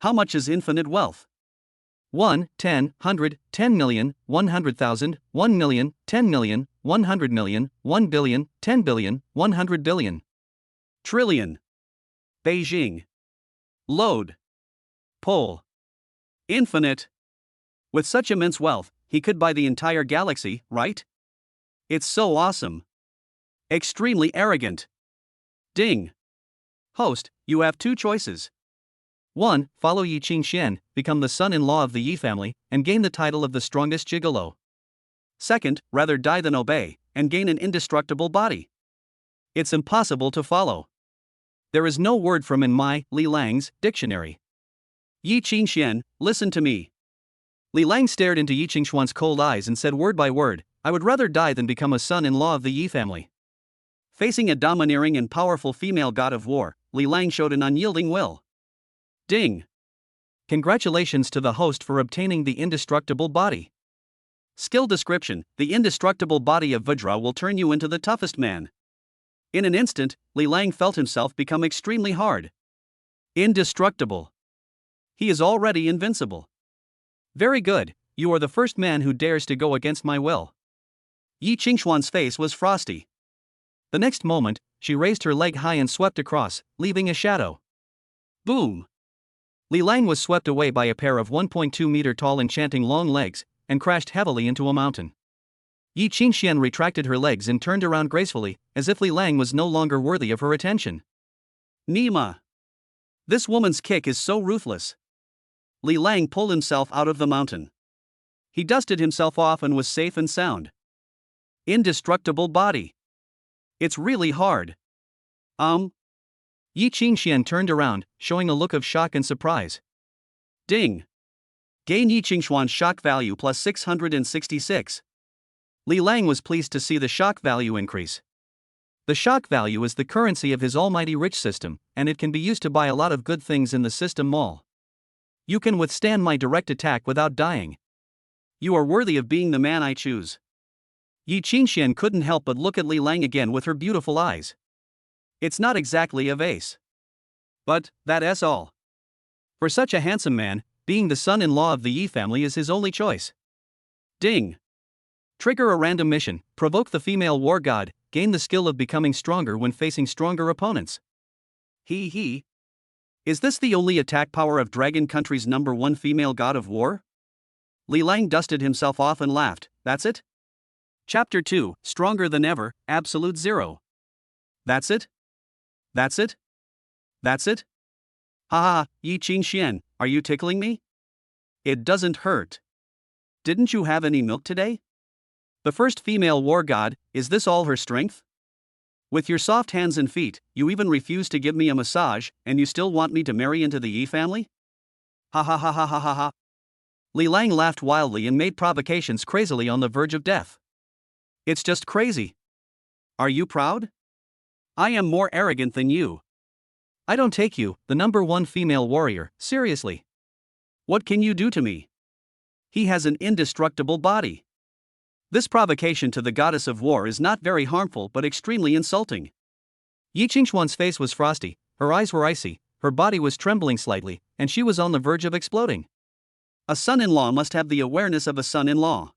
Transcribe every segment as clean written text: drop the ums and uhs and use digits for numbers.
How much is infinite wealth? 1, 10, 100, 10 million, 100,000, 1 million, 10 million, 100 million, 1 billion, 10 billion, 100 billion. Trillion. Beijing. Load. Pole. Infinite. With such immense wealth, he could buy the entire galaxy, right? It's so awesome. Extremely arrogant. Ding. Host, you have two choices. 1. Follow Yi Qingxian, become the son-in-law of the Yi family, and gain the title of the strongest gigolo. 2nd, rather die than obey, and gain an indestructible body. It's impossible to follow. There is no word from in my, Li Lang's, dictionary. Yi Qingxian, listen to me. Li Lang stared into Yi Qingxuan's cold eyes and said word by word, I would rather die than become a son-in-law of the Yi family. Facing a domineering and powerful female god of war, Li Lang showed an unyielding will. Ding. Congratulations to the host for obtaining the indestructible body. Skill description: the indestructible body of Vajra will turn you into the toughest man. In an instant, Li Lang felt himself become extremely hard. Indestructible. He is already invincible. Very good, you are the first man who dares to go against my will. Yi Qingxuan's face was frosty. The next moment, she raised her leg high and swept across, leaving a shadow. Boom! Li Lang was swept away by a pair of 1.2 meter tall enchanting long legs, and crashed heavily into a mountain. Yi Qingxian retracted her legs and turned around gracefully, as if Li Lang was no longer worthy of her attention. Nima! This woman's kick is so ruthless. Li Lang pulled himself out of the mountain. He dusted himself off and was safe and sound. Indestructible body. It's really hard. Yi Qingxian turned around, showing a look of shock and surprise. Ding. Gain Yi Qingxuan's shock value plus 666. Li Lang was pleased to see the shock value increase. The shock value is the currency of his almighty rich system, and it can be used to buy a lot of good things in the system mall. You can withstand my direct attack without dying. You are worthy of being the man I choose. Yi Qingxian couldn't help but look at Li Lang again with her beautiful eyes. It's not exactly a vase. But, that's all. For such a handsome man, being the son-in-law of the Yi family is his only choice. Ding. Trigger a random mission, provoke the female war god, gain the skill of becoming stronger when facing stronger opponents. Is this the only attack power of Dragon Country's #1 female god of war? Li Lang dusted himself off and laughed, that's it? Chapter 2, Stronger Than Ever, Absolute Zero. That's it? That's it? That's it? Haha, Yi Qingxian, are you tickling me? It doesn't hurt. Didn't you have any milk today? The first female war god, is this all her strength? With your soft hands and feet, you even refuse to give me a massage, and you still want me to marry into the Yi family? Ha ha ha ha ha ha ha. Li Lang laughed wildly and made provocations crazily on the verge of death. It's just crazy. Are you proud? I am more arrogant than you. I don't take you, the #1 female warrior, seriously. What can you do to me? He has an indestructible body. This provocation to the goddess of war is not very harmful but extremely insulting. Yi Qingxuan's face was frosty, her eyes were icy, her body was trembling slightly, and she was on the verge of exploding. A son-in-law must have the awareness of a son-in-law.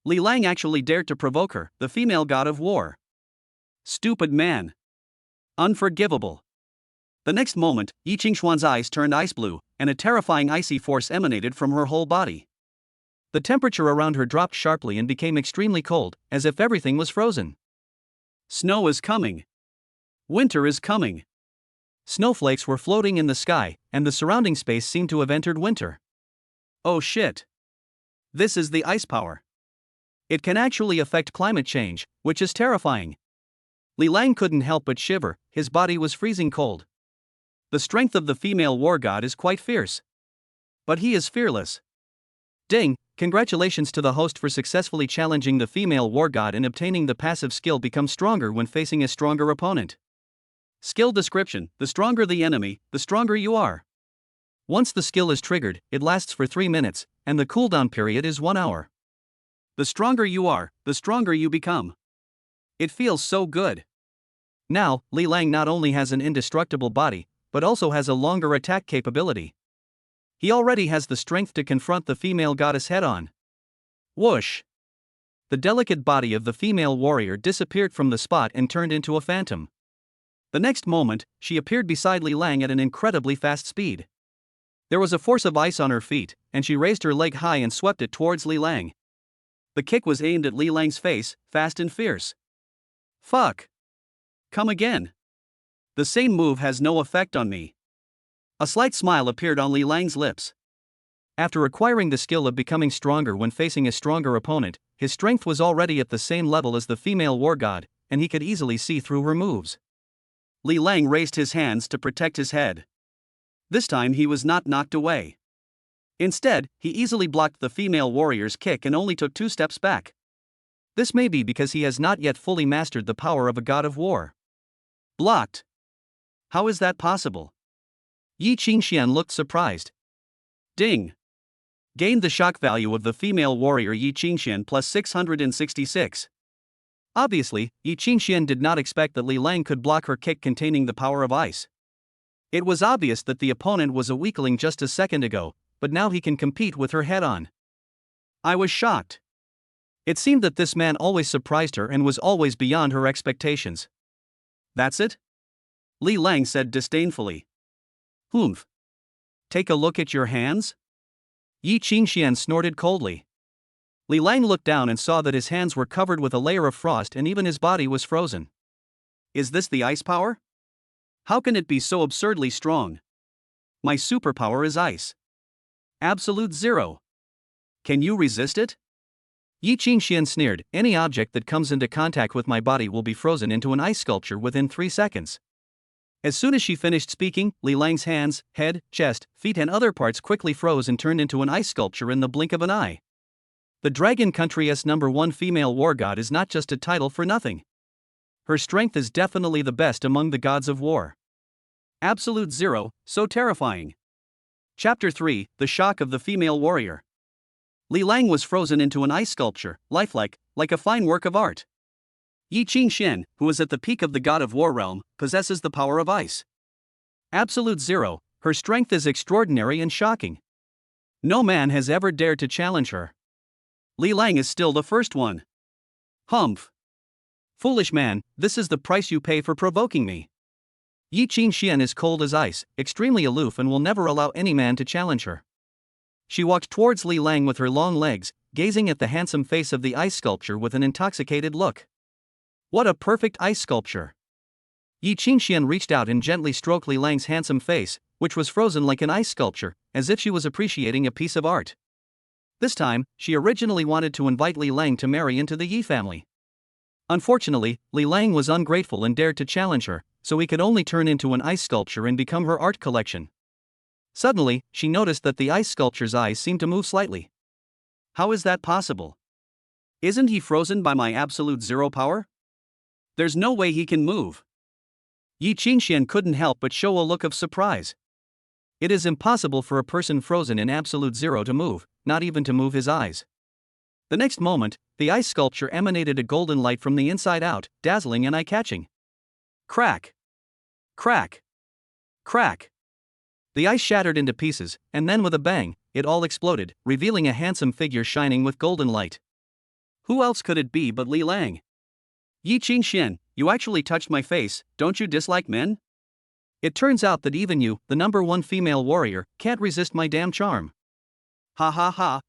Li Lang actually dared to provoke her, the female god of war. Stupid man. Unforgivable. The next moment, Yi Qingxuan's eyes turned ice blue, and a terrifying icy force emanated from her whole body. The temperature around her dropped sharply and became extremely cold, as if everything was frozen. Snow is coming. Winter is coming. Snowflakes were floating in the sky, and the surrounding space seemed to have entered winter. Oh shit. This is the ice power. It can actually affect climate change, which is terrifying. Li Lang couldn't help but shiver, his body was freezing cold. The strength of the female war god is quite fierce. But he is fearless. Ding, congratulations to the host for successfully challenging the female war god and obtaining the passive skill Become Stronger when facing a stronger opponent. Skill description: the stronger the enemy, the stronger you are. Once the skill is triggered, it lasts for 3 minutes, and the cooldown period is 1 hour. The stronger you are, the stronger you become. It feels so good. Now, Li Lang not only has an indestructible body, but also has a longer attack capability. He already has the strength to confront the female goddess head-on. Whoosh! The delicate body of the female warrior disappeared from the spot and turned into a phantom. The next moment, she appeared beside Li Lang at an incredibly fast speed. There was a force of ice on her feet, and she raised her leg high and swept it towards Li Lang. The kick was aimed at Li Lang's face, fast and fierce. Fuck! Come again. The same move has no effect on me. A slight smile appeared on Li Lang's lips. After acquiring the skill of becoming stronger when facing a stronger opponent, his strength was already at the same level as the female war god, and he could easily see through her moves. Li Lang raised his hands to protect his head. This time he was not knocked away. Instead, he easily blocked the female warrior's kick and only took 2 steps back. This may be because he has not yet fully mastered the power of a god of war. Blocked. How is that possible? Yi Qingxian looked surprised. Ding. Gained the shock value of the female warrior Yi Qingxian plus 666. Obviously, Yi Qingxian did not expect that Li Lang could block her kick containing the power of ice. It was obvious that the opponent was a weakling just a second ago, but now he can compete with her head-on. I was shocked. It seemed that this man always surprised her and was always beyond her expectations. That's it? Li Lang said disdainfully. Humph. Take a look at your hands? Yi Qingxian snorted coldly. Li Lang looked down and saw that his hands were covered with a layer of frost and even his body was frozen. Is this the ice power? How can it be so absurdly strong? My superpower is ice. Absolute zero. Can you resist it? Yi Qingxian sneered, any object that comes into contact with my body will be frozen into an ice sculpture within 3 seconds. As soon as she finished speaking, Li Lang's hands, head, chest, feet and other parts quickly froze and turned into an ice sculpture in the blink of an eye. The Dragon Country's #1 female war god is not just a title for nothing. Her strength is definitely the best among the gods of war. Absolute zero, so terrifying. Chapter 3, The Shock of the Female Warrior. Li Lang was frozen into an ice sculpture, lifelike, like a fine work of art. Yi Qingxian, who is at the peak of the god of war realm, possesses the power of ice. Absolute zero, her strength is extraordinary and shocking. No man has ever dared to challenge her. Li Lang is still the first one. Humph. Foolish man, this is the price you pay for provoking me. Yi Qingxian is cold as ice, extremely aloof and will never allow any man to challenge her. She walked towards Li Lang with her long legs, gazing at the handsome face of the ice sculpture with an intoxicated look. What a perfect ice sculpture! Yi Qingxian reached out and gently stroked Li Lang's handsome face, which was frozen like an ice sculpture, as if she was appreciating a piece of art. This time, she originally wanted to invite Li Lang to marry into the Yi family. Unfortunately, Li Lang was ungrateful and dared to challenge her, so he could only turn into an ice sculpture and become her art collection. Suddenly, she noticed that the ice sculpture's eyes seemed to move slightly. How is that possible? Isn't he frozen by my absolute zero power? There's no way he can move. Yi Qingxian couldn't help but show a look of surprise. It is impossible for a person frozen in absolute zero to move, not even to move his eyes. The next moment, the ice sculpture emanated a golden light from the inside out, dazzling and eye-catching. Crack! Crack! Crack! The ice shattered into pieces, and then with a bang, it all exploded, revealing a handsome figure shining with golden light. Who else could it be but Li Lang? Yi Qingxian, you actually touched my face, don't you dislike men? It turns out that even you, the #1 female warrior, can't resist my damn charm. Ha ha ha.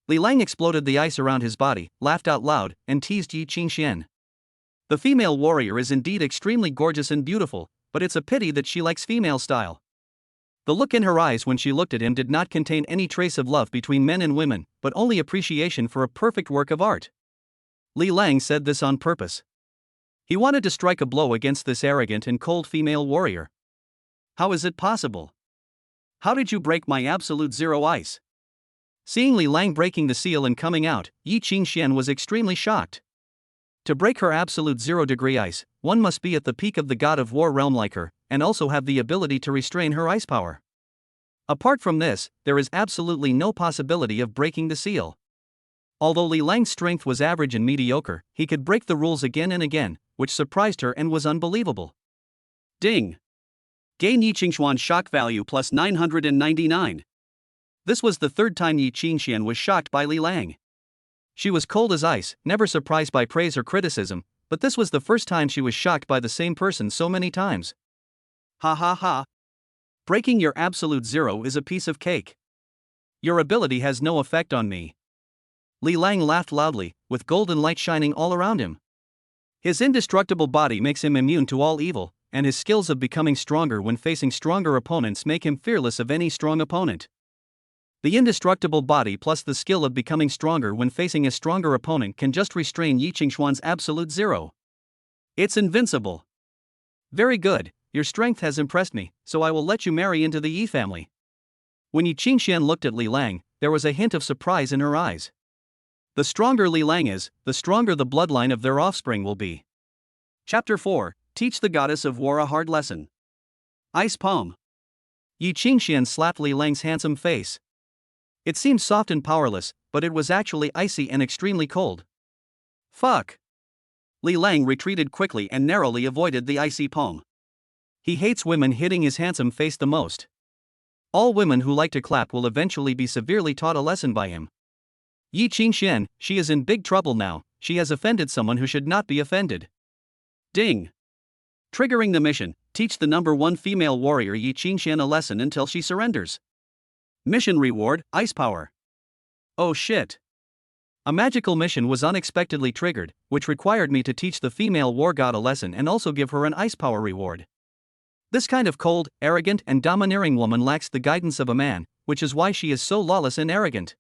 Li Lang exploded the ice around his body, laughed out loud, and teased Yi Qingxian. The female warrior is indeed extremely gorgeous and beautiful, but it's a pity that she likes female style. The look in her eyes when she looked at him did not contain any trace of love between men and women, but only appreciation for a perfect work of art. Li Lang said this on purpose. He wanted to strike a blow against this arrogant and cold female warrior. How is it possible? How did you break my absolute zero ice? Seeing Li Lang breaking the seal and coming out, Yi Qingxian was extremely shocked. To break her absolute 0-degree ice, one must be at the peak of the god of war realm like her, and also have the ability to restrain her ice power. Apart from this, there is absolutely no possibility of breaking the seal. Although Li Lang's strength was average and mediocre, he could break the rules again and again, which surprised her and was unbelievable. Ding! Gain Yi Qingxuan shock value plus 999. This was the third time Yi Qingxian was shocked by Li Lang. She was cold as ice, never surprised by praise or criticism, but this was the first time she was shocked by the same person so many times. Ha ha ha. Breaking your absolute zero is a piece of cake. Your ability has no effect on me. Li Lang laughed loudly, with golden light shining all around him. His indestructible body makes him immune to all evil, and his skills of becoming stronger when facing stronger opponents make him fearless of any strong opponent. The indestructible body plus the skill of becoming stronger when facing a stronger opponent can just restrain Yi Qingxuan's absolute zero. It's invincible. Very good, your strength has impressed me, so I will let you marry into the Yi family. When Yi Qingxian looked at Li Lang, there was a hint of surprise in her eyes. The stronger Li Lang is, the stronger the bloodline of their offspring will be. Chapter 4, Teach the Goddess of War a Hard Lesson. Ice Palm. Yi Qingxian slapped Li Lang's handsome face. It seemed soft and powerless, but it was actually icy and extremely cold. Fuck. Li Lang retreated quickly and narrowly avoided the icy palm. He hates women hitting his handsome face the most. All women who like to clap will eventually be severely taught a lesson by him. Yi Qingxian, she is in big trouble now, she has offended someone who should not be offended. Ding. Triggering the mission, teach the number 1 female warrior Yi Qingxian a lesson until she surrenders. Mission reward, Ice Power. Oh shit. A magical mission was unexpectedly triggered, which required me to teach the female war god a lesson and also give her an ice power reward. This kind of cold, arrogant, and domineering woman lacks the guidance of a man, which is why she is so lawless and arrogant.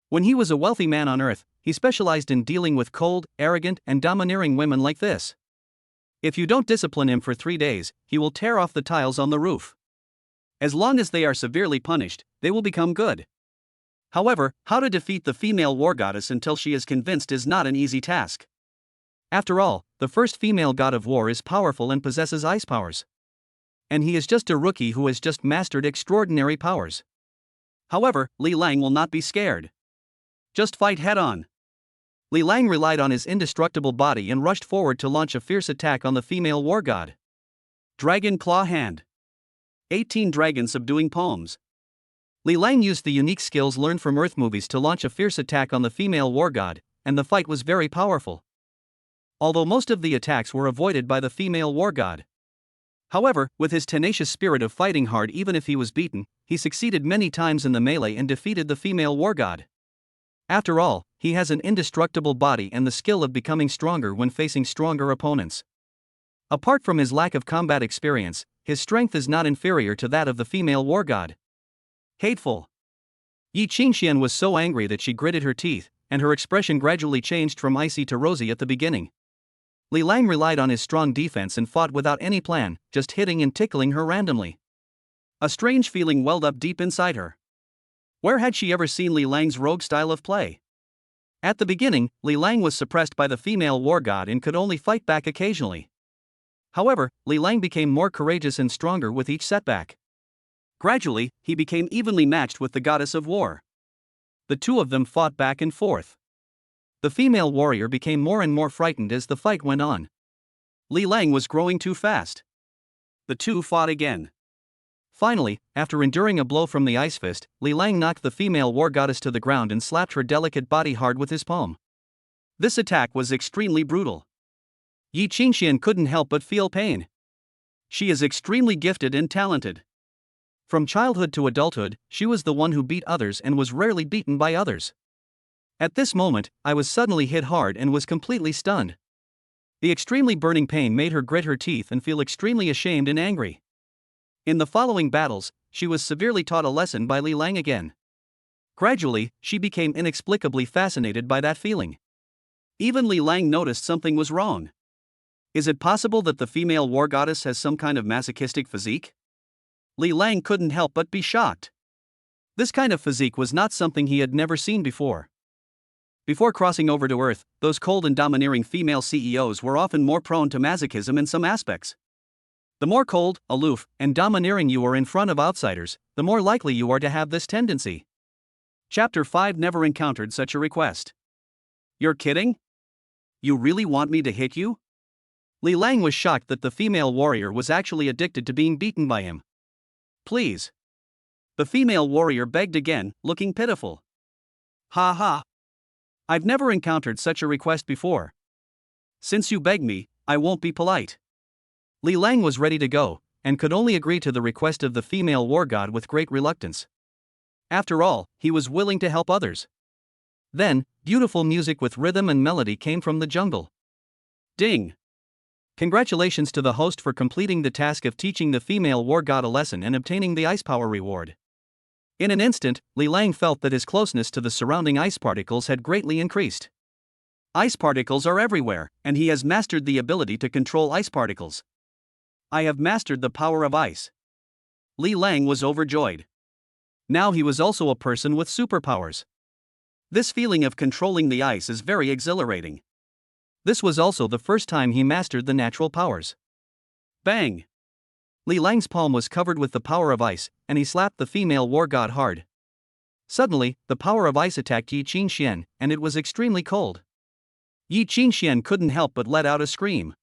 When he was a wealthy man on Earth, he specialized in dealing with cold, arrogant, and domineering women like this. If you don't discipline him for 3 days, he will tear off the tiles on the roof. As long as they are severely punished, they will become good. However, how to defeat the female war goddess until she is convinced is not an easy task. After all, the first female god of war is powerful and possesses ice powers. And he is just a rookie who has just mastered extraordinary powers. However, Li Lang will not be scared. Just fight head-on. Li Lang relied on his indestructible body and rushed forward to launch a fierce attack on the female war god. Dragon Claw Hand. 18 Dragon Subduing Palms. Li Lang used the unique skills learned from Earth movies to launch a fierce attack on the female war god, and the fight was very powerful. Although most of the attacks were avoided by the female war god. However, with his tenacious spirit of fighting hard even if he was beaten, he succeeded many times in the melee and defeated the female war god. After all, he has an indestructible body and the skill of becoming stronger when facing stronger opponents. Apart from his lack of combat experience, his strength is not inferior to that of the female war god. Hateful. Yi Qingxian was so angry that she gritted her teeth, and her expression gradually changed from icy to rosy at the beginning. Li Lang relied on his strong defense and fought without any plan, just hitting and tickling her randomly. A strange feeling welled up deep inside her. Where had she ever seen Li Lang's rogue style of play? At the beginning, Li Lang was suppressed by the female war god and could only fight back occasionally. However, Li Lang became more courageous and stronger with each setback. Gradually, he became evenly matched with the goddess of war. The two of them fought back and forth. The female warrior became more and more frightened as the fight went on. Li Lang was growing too fast. The two fought again. Finally, after enduring a blow from the ice fist, Li Lang knocked the female war goddess to the ground and slapped her delicate body hard with his palm. This attack was extremely brutal. Yi Qingxian couldn't help but feel pain. She is extremely gifted and talented. From childhood to adulthood, she was the one who beat others and was rarely beaten by others. At this moment, I was suddenly hit hard and was completely stunned. The extremely burning pain made her grit her teeth and feel extremely ashamed and angry. In the following battles, she was severely taught a lesson by Li Lang again. Gradually, she became inexplicably fascinated by that feeling. Even Li Lang noticed something was wrong. Is it possible that the female war goddess has some kind of masochistic physique? Li Lang couldn't help but be shocked. This kind of physique was not something he had never seen before. Before crossing over to Earth, those cold and domineering female CEOs were often more prone to masochism in some aspects. The more cold, aloof, and domineering you are in front of outsiders, the more likely you are to have this tendency. Chapter 5 never encountered such a request. You're kidding? You really want me to hit you? Li Lang was shocked that the female warrior was actually addicted to being beaten by him. Please. The female warrior begged again, looking pitiful. Ha ha. I've never encountered such a request before. Since you beg me, I won't be polite. Li Lang was ready to go, and could only agree to the request of the female war god with great reluctance. After all, he was willing to help others. Then, beautiful music with rhythm and melody came from the jungle. Ding! Congratulations to the host for completing the task of teaching the female war god a lesson and obtaining the ice power reward. In an instant, Li Lang felt that his closeness to the surrounding ice particles had greatly increased. Ice particles are everywhere, and he has mastered the ability to control ice particles. I have mastered the power of ice. Li Lang was overjoyed. Now he was also a person with superpowers. This feeling of controlling the ice is very exhilarating. This was also the first time he mastered the natural powers. Bang! Li Lang's palm was covered with the power of ice, and he slapped the female war god hard. Suddenly, the power of ice attacked Yi Qingxian, and it was extremely cold. Yi Qingxian couldn't help but let out a scream.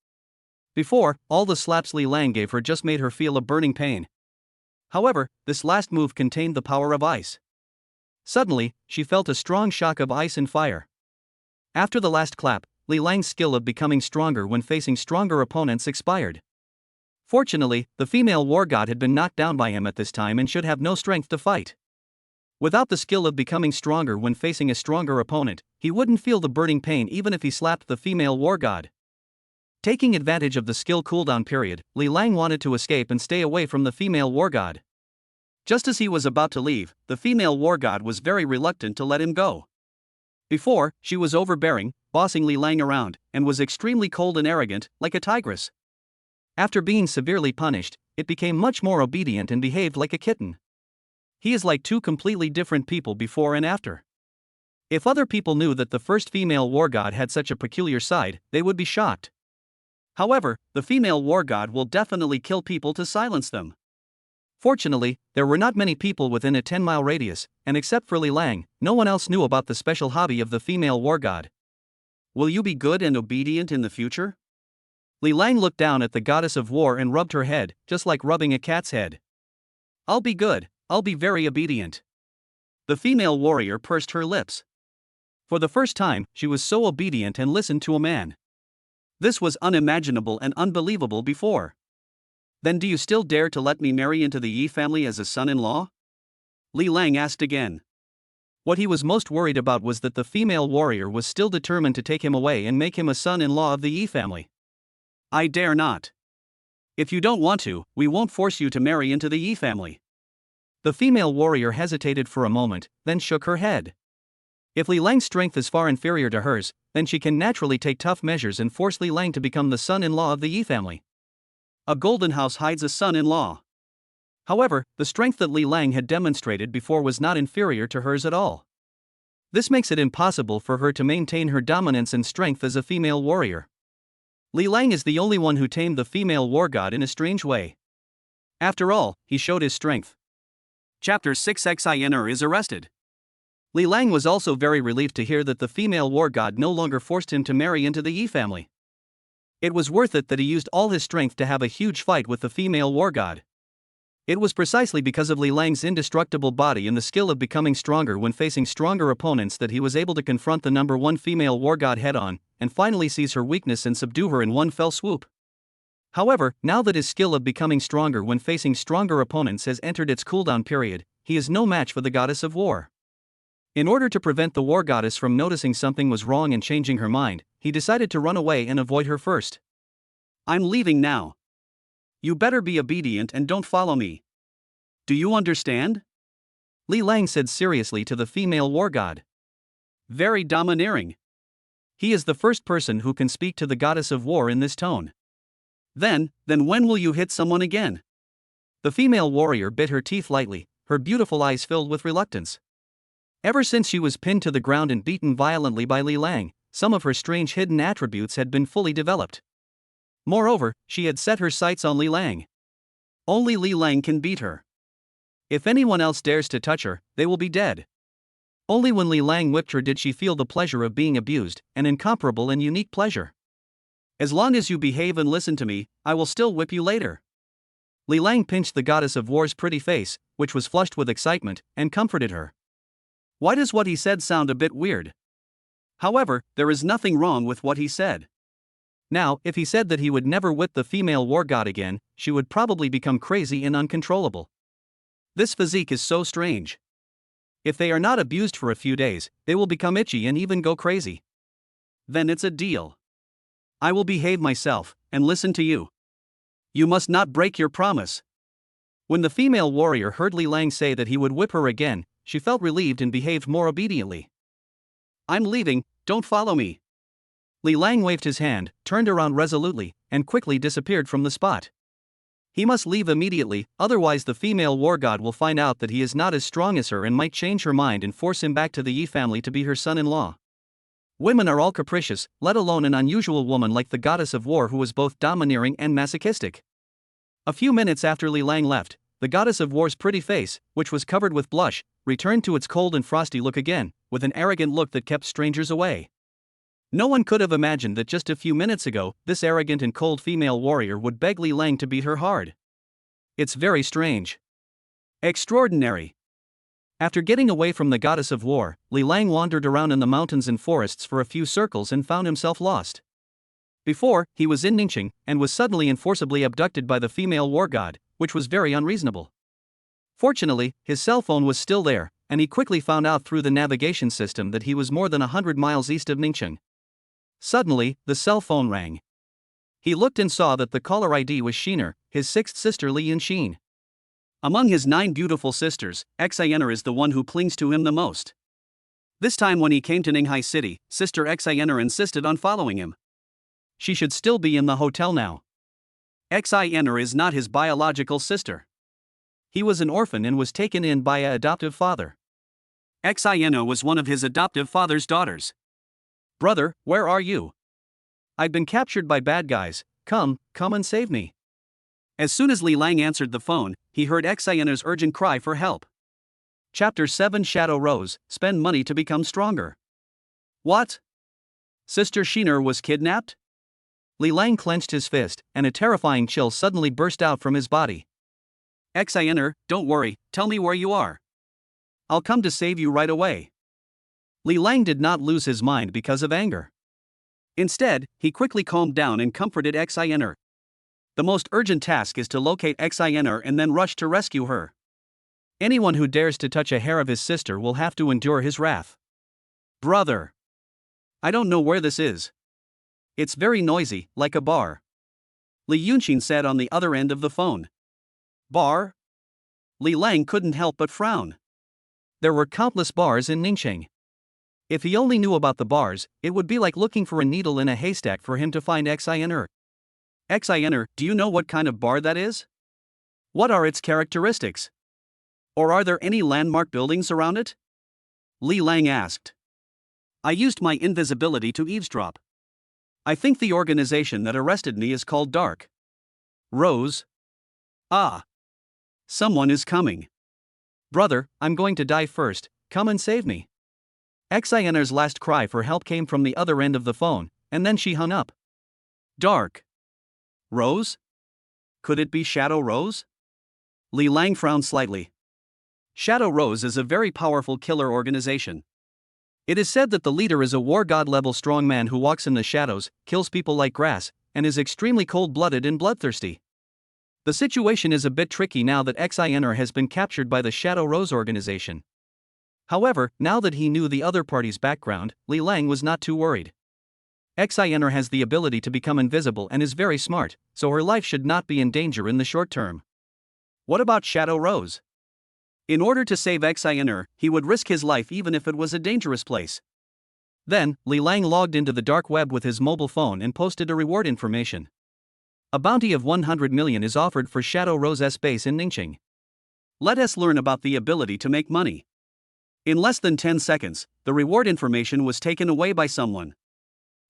Before, all the slaps Li Lang gave her just made her feel a burning pain. However, this last move contained the power of ice. Suddenly, she felt a strong shock of ice and fire. After the last clap, Li Lang's skill of becoming stronger when facing stronger opponents expired. Fortunately, the female war god had been knocked down by him at this time and should have no strength to fight. Without the skill of becoming stronger when facing a stronger opponent, he wouldn't feel the burning pain even if he slapped the female war god. Taking advantage of the skill cooldown period, Li Lang wanted to escape and stay away from the female war god. Just as he was about to leave, the female war god was very reluctant to let him go. Before, she was overbearing, bossing Li Lang around, and was extremely cold and arrogant, like a tigress. After being severely punished, it became much more obedient and behaved like a kitten. He is like two completely different people before and after. If other people knew that the first female war god had such a peculiar side, they would be shocked. However, the female war god will definitely kill people to silence them. Fortunately, there were not many people within a 10-mile radius, and except for Li Lang, no one else knew about the special hobby of the female war god. Will you be good and obedient in the future? Li Lang looked down at the goddess of war and rubbed her head, just like rubbing a cat's head. I'll be good, I'll be very obedient. The female warrior pursed her lips. For the first time, she was so obedient and listened to a man. This was unimaginable and unbelievable before. Then do you still dare to let me marry into the Yi family as a son-in-law? Li Lang asked again. What he was most worried about was that the female warrior was still determined to take him away and make him a son-in-law of the Yi family. I dare not. If you don't want to, we won't force you to marry into the Yi family. The female warrior hesitated for a moment, then shook her head. If Li Lang's strength is far inferior to hers, then she can naturally take tough measures and force Li Lang to become the son-in-law of the Yi family. A golden house hides a son-in-law. However, the strength that Li Lang had demonstrated before was not inferior to hers at all. This makes it impossible for her to maintain her dominance and strength as a female warrior. Li Lang is the only one who tamed the female war god in a strange way. After all, he showed his strength. Chapter 6 Xener is arrested. Li Lang was also very relieved to hear that the female war god no longer forced him to marry into the Yi family. It was worth it that he used all his strength to have a huge fight with the female war god. It was precisely because of Li Lang's indestructible body and the skill of becoming stronger when facing stronger opponents that he was able to confront the number one female war god head-on, and finally seize her weakness and subdue her in one fell swoop. However, now that his skill of becoming stronger when facing stronger opponents has entered its cooldown period, he is no match for the goddess of war. In order to prevent the war goddess from noticing something was wrong and changing her mind, he decided to run away and avoid her first. I'm leaving now. You better be obedient and don't follow me. Do you understand? Li Lang said seriously to the female war god. Very domineering. He is the first person who can speak to the goddess of war in this tone. Then when will you hit someone again? The female warrior bit her teeth lightly, her beautiful eyes filled with reluctance. Ever since she was pinned to the ground and beaten violently by Li Lang, some of her strange hidden attributes had been fully developed. Moreover, she had set her sights on Li Lang. Only Li Lang can beat her. If anyone else dares to touch her, they will be dead. Only when Li Lang whipped her did she feel the pleasure of being abused, an incomparable and unique pleasure. As long as you behave and listen to me, I will still whip you later. Li Lang pinched the goddess of war's pretty face, which was flushed with excitement, and comforted her. Why does what he said sound a bit weird? However, there is nothing wrong with what he said. Now, if he said that he would never whip the female war god again, she would probably become crazy and uncontrollable. This physique is so strange. If they are not abused for a few days, they will become itchy and even go crazy. Then it's a deal. I will behave myself, and listen to you. You must not break your promise. When the female warrior heard Li Lang say that he would whip her again, she felt relieved and behaved more obediently. I'm leaving, don't follow me. Li Lang waved his hand, turned around resolutely, and quickly disappeared from the spot. He must leave immediately, otherwise the female war god will find out that he is not as strong as her and might change her mind and force him back to the Yi family to be her son-in-law. Women are all capricious, let alone an unusual woman like the goddess of war who was both domineering and masochistic. A few minutes after Li Lang left, the goddess of war's pretty face, which was covered with blush, returned to its cold and frosty look again, with an arrogant look that kept strangers away. No one could have imagined that just a few minutes ago, this arrogant and cold female warrior would beg Li Lang to beat her hard. It's very strange. Extraordinary. After getting away from the goddess of war, Li Lang wandered around in the mountains and forests for a few circles and found himself lost. Before, he was in Ningxing, and was suddenly and forcibly abducted by the female war god, which was very unreasonable. Fortunately, his cell phone was still there, and he quickly found out through the navigation system that he was more than 100 miles east of Ningxing. Suddenly, the cell phone rang. He looked and saw that the caller ID was Xener, his sixth sister Li Yunxin. Among his 9 beautiful sisters, Xener is the one who clings to him the most. This time when he came to Ninghai City, Sister Xener insisted on following him. She should still be in the hotel now. Xener is not his biological sister. He was an orphan and was taken in by an adoptive father. Xener was one of his adoptive father's daughters. Brother, where are you? I've been captured by bad guys, come and save me. As soon as Li Lang answered the phone, he heard Xener's urgent cry for help. Chapter 7 Shadow Rose, Spend Money to Become Stronger. What? Sister Xener was kidnapped? Li Lang clenched his fist, and a terrifying chill suddenly burst out from his body. Xener, don't worry, tell me where you are. I'll come to save you right away. Li Lang did not lose his mind because of anger. Instead, he quickly calmed down and comforted Xener. The most urgent task is to locate Xener and then rush to rescue her. Anyone who dares to touch a hair of his sister will have to endure his wrath. Brother. I don't know where this is. It's very noisy, like a bar. Li Yunxin said on the other end of the phone. Bar? Li Lang couldn't help but frown. There were countless bars in Ningxing. If he only knew about the bars, it would be like looking for a needle in a haystack for him to find Xener. Xener, do you know what kind of bar that is? What are its characteristics? Or are there any landmark buildings around it? Li Lang asked. I used my invisibility to eavesdrop. I think the organization that arrested me is called Dark Rose. Ah. Someone is coming. Brother, I'm going to die first, come and save me. Xener's last cry for help came from the other end of the phone, and then she hung up. Dark Rose? Could it be Shadow Rose? Li Lang frowned slightly. Shadow Rose is a very powerful killer organization. It is said that the leader is a war god-level strong man who walks in the shadows, kills people like grass, and is extremely cold-blooded and bloodthirsty. The situation is a bit tricky now that Xener has been captured by the Shadow Rose organization. However, now that he knew the other party's background, Li Lang was not too worried. Xener has the ability to become invisible and is very smart, so her life should not be in danger in the short term. What about Shadow Rose? In order to save Xener, he would risk his life even if it was a dangerous place. Then, Li Lang logged into the dark web with his mobile phone and posted a reward information. A bounty of 100 million is offered for Shadow Rose's base in Ningxing. Let us learn about the ability to make money. In less than 10 seconds, the reward information was taken away by someone.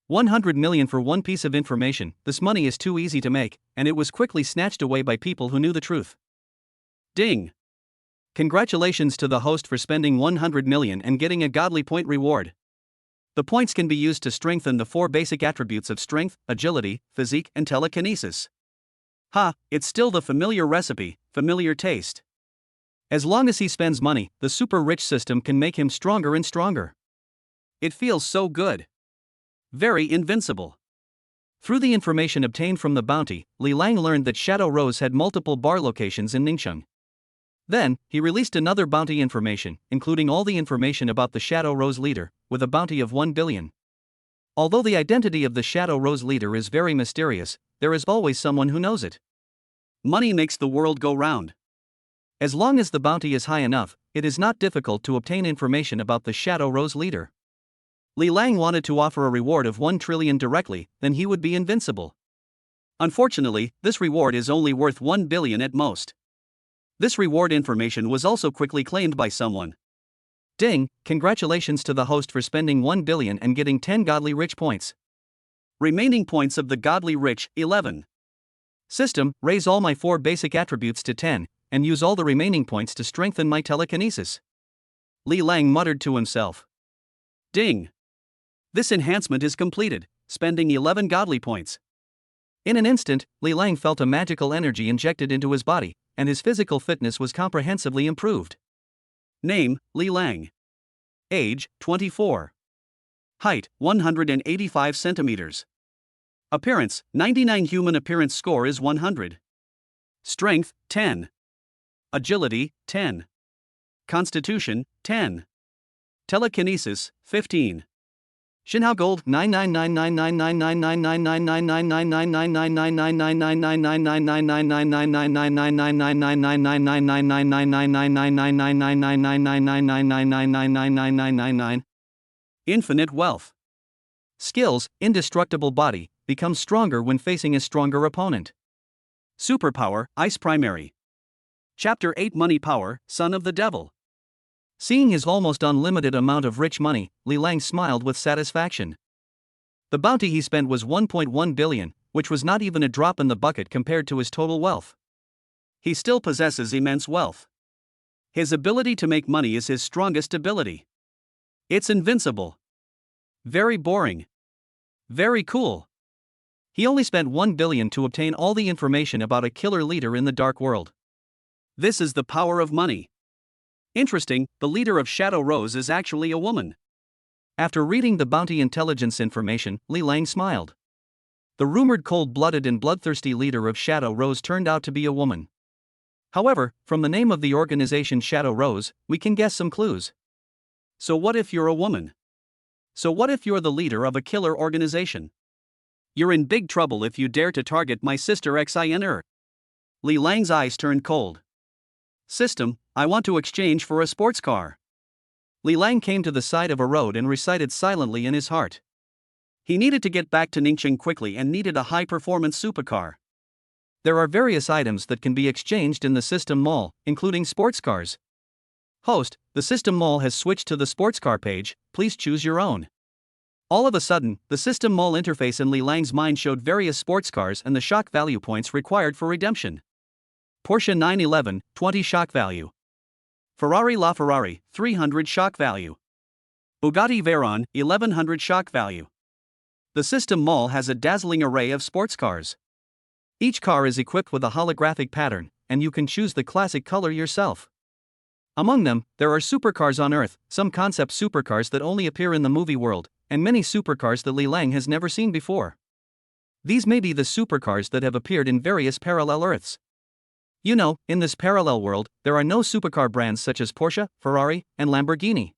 100 million for one piece of information, this money is too easy to make, and it was quickly snatched away by people who knew the truth. Ding! Congratulations to the host for spending 100 million and getting a godly point reward. The points can be used to strengthen the 4 basic attributes of strength, agility, physique, and telekinesis. Ha, it's still the familiar recipe, familiar taste. As long as he spends money, the super rich system can make him stronger and stronger. It feels so good. Very invincible. Through the information obtained from the bounty, Li Lang learned that Shadow Rose had multiple bar locations in Ningxiang. Then, he released another bounty information, including all the information about the Shadow Rose leader, with a bounty of 1 billion. Although the identity of the Shadow Rose leader is very mysterious, there is always someone who knows it. Money makes the world go round. As long as the bounty is high enough, it is not difficult to obtain information about the Shadow Rose leader. Li Lang wanted to offer a reward of 1 trillion directly, then he would be invincible. Unfortunately, this reward is only worth 1 billion at most. This reward information was also quickly claimed by someone. Ding, congratulations to the host for spending 1 billion and getting 10 godly rich points. Remaining points of the godly rich, 11. System, raise all my 4 basic attributes to 10, and use all the remaining points to strengthen my telekinesis. Li Lang muttered to himself. Ding. This enhancement is completed, spending 11 godly points. In an instant, Li Lang felt a magical energy injected into his body, and his physical fitness was comprehensively improved. Name, Li Lang. Age, 24. Height, 185 centimeters. Appearance, 99. Human appearance score is 100. Strength, 10. Agility, 10. Constitution, 10. Telekinesis, 15. Xinhao Gold 99999999999999999999999999999999999999999999999999999999999999999999999999999999999999999999999999999999999999999999999999999. Infinite wealth. Skills, indestructible body, becomes stronger when facing a stronger opponent. Superpower, Ice Primary. Chapter 8 Money Power, Son of the Devil. Seeing his almost unlimited amount of rich money, Li Lang smiled with satisfaction. The bounty he spent was 1.1 billion, which was not even a drop in the bucket compared to his total wealth. He still possesses immense wealth. His ability to make money is his strongest ability. It's invincible. Very boring. Very cool. He only spent 1 billion to obtain all the information about a killer leader in the dark world. This is the power of money. Interesting, the leader of Shadow Rose is actually a woman. After reading the bounty intelligence information, Li Lang smiled. The rumored cold-blooded and bloodthirsty leader of Shadow Rose turned out to be a woman. However, from the name of the organization Shadow Rose, we can guess some clues. So what if you're a woman? So what if you're the leader of a killer organization? You're in big trouble if you dare to target my sister Xener. Li Lang's eyes turned cold. System, I want to exchange for a sports car. Li Lang came to the side of a road and recited silently in his heart. He needed to get back to Ningxiang quickly and needed a high-performance supercar. There are various items that can be exchanged in the system mall, including sports cars. Host, the system mall has switched to the sports car page, please choose your own. All of a sudden, the system mall interface in Li Lang's mind showed various sports cars and the shock value points required for redemption. Porsche 911, 20 shock value. Ferrari LaFerrari, 300 shock value. Bugatti Veyron, 1100 shock value. The system mall has a dazzling array of sports cars. Each car is equipped with a holographic pattern, and you can choose the classic color yourself. Among them, there are supercars on Earth, some concept supercars that only appear in the movie world, and many supercars that Li Lang has never seen before. These may be the supercars that have appeared in various parallel Earths. You know, in this parallel world, there are no supercar brands such as Porsche, Ferrari, and Lamborghini.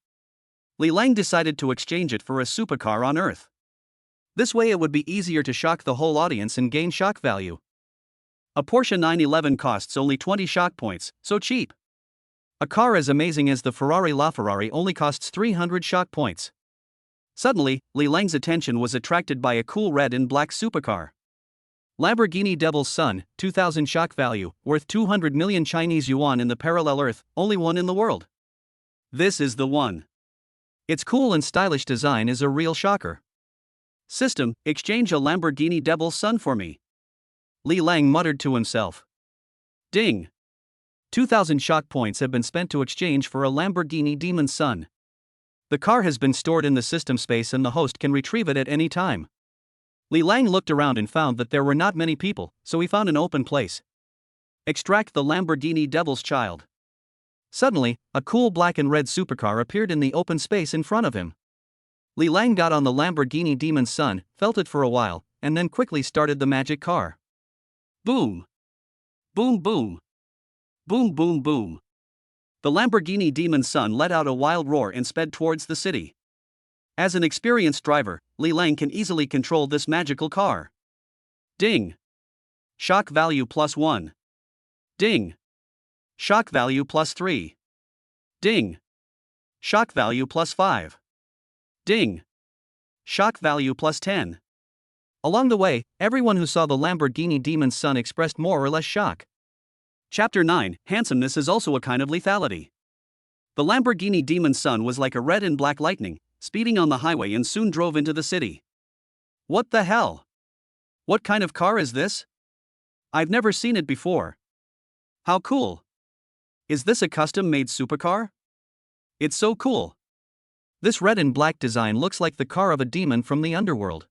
Li Lang decided to exchange it for a supercar on Earth. This way it would be easier to shock the whole audience and gain shock value. A Porsche 911 costs only 20 shock points, so cheap. A car as amazing as the Ferrari LaFerrari only costs 300 shock points. Suddenly, Li Lang's attention was attracted by a cool red and black supercar. Lamborghini Devil's Son, 2000 shock value, worth 200 million Chinese yuan in the parallel Earth, only one in the world. This is the one. Its cool and stylish design is a real shocker. System, exchange a Lamborghini Devil's Son for me. Li Lang muttered to himself. Ding. 2,000 shock points have been spent to exchange for a Lamborghini Demon's Son. The car has been stored in the system space and the host can retrieve it at any time. Li Lang looked around and found that there were not many people, so he found an open place. Extract the Lamborghini Devil's Child. Suddenly, a cool black and red supercar appeared in the open space in front of him. Li Lang got on the Lamborghini Demon's Son, felt it for a while, and then quickly started the magic car. Boom! Boom boom! Boom boom boom! The Lamborghini Demon's Son let out a wild roar and sped towards the city. As an experienced driver, Li Lang can easily control this magical car. Ding! Shock value +1. Ding! Shock value +3. Ding! Shock value +5. Ding! Shock value +10. Along the way, everyone who saw the Lamborghini Demon's Son expressed more or less shock. Chapter 9, Handsomeness is also a kind of lethality. The Lamborghini Demon's Son was like a red and black lightning, speeding on the highway and soon drove into the city. What the hell? What kind of car is this? I've never seen it before. How cool! Is this a custom-made supercar? It's so cool. This red and black design looks like the car of a demon from the underworld.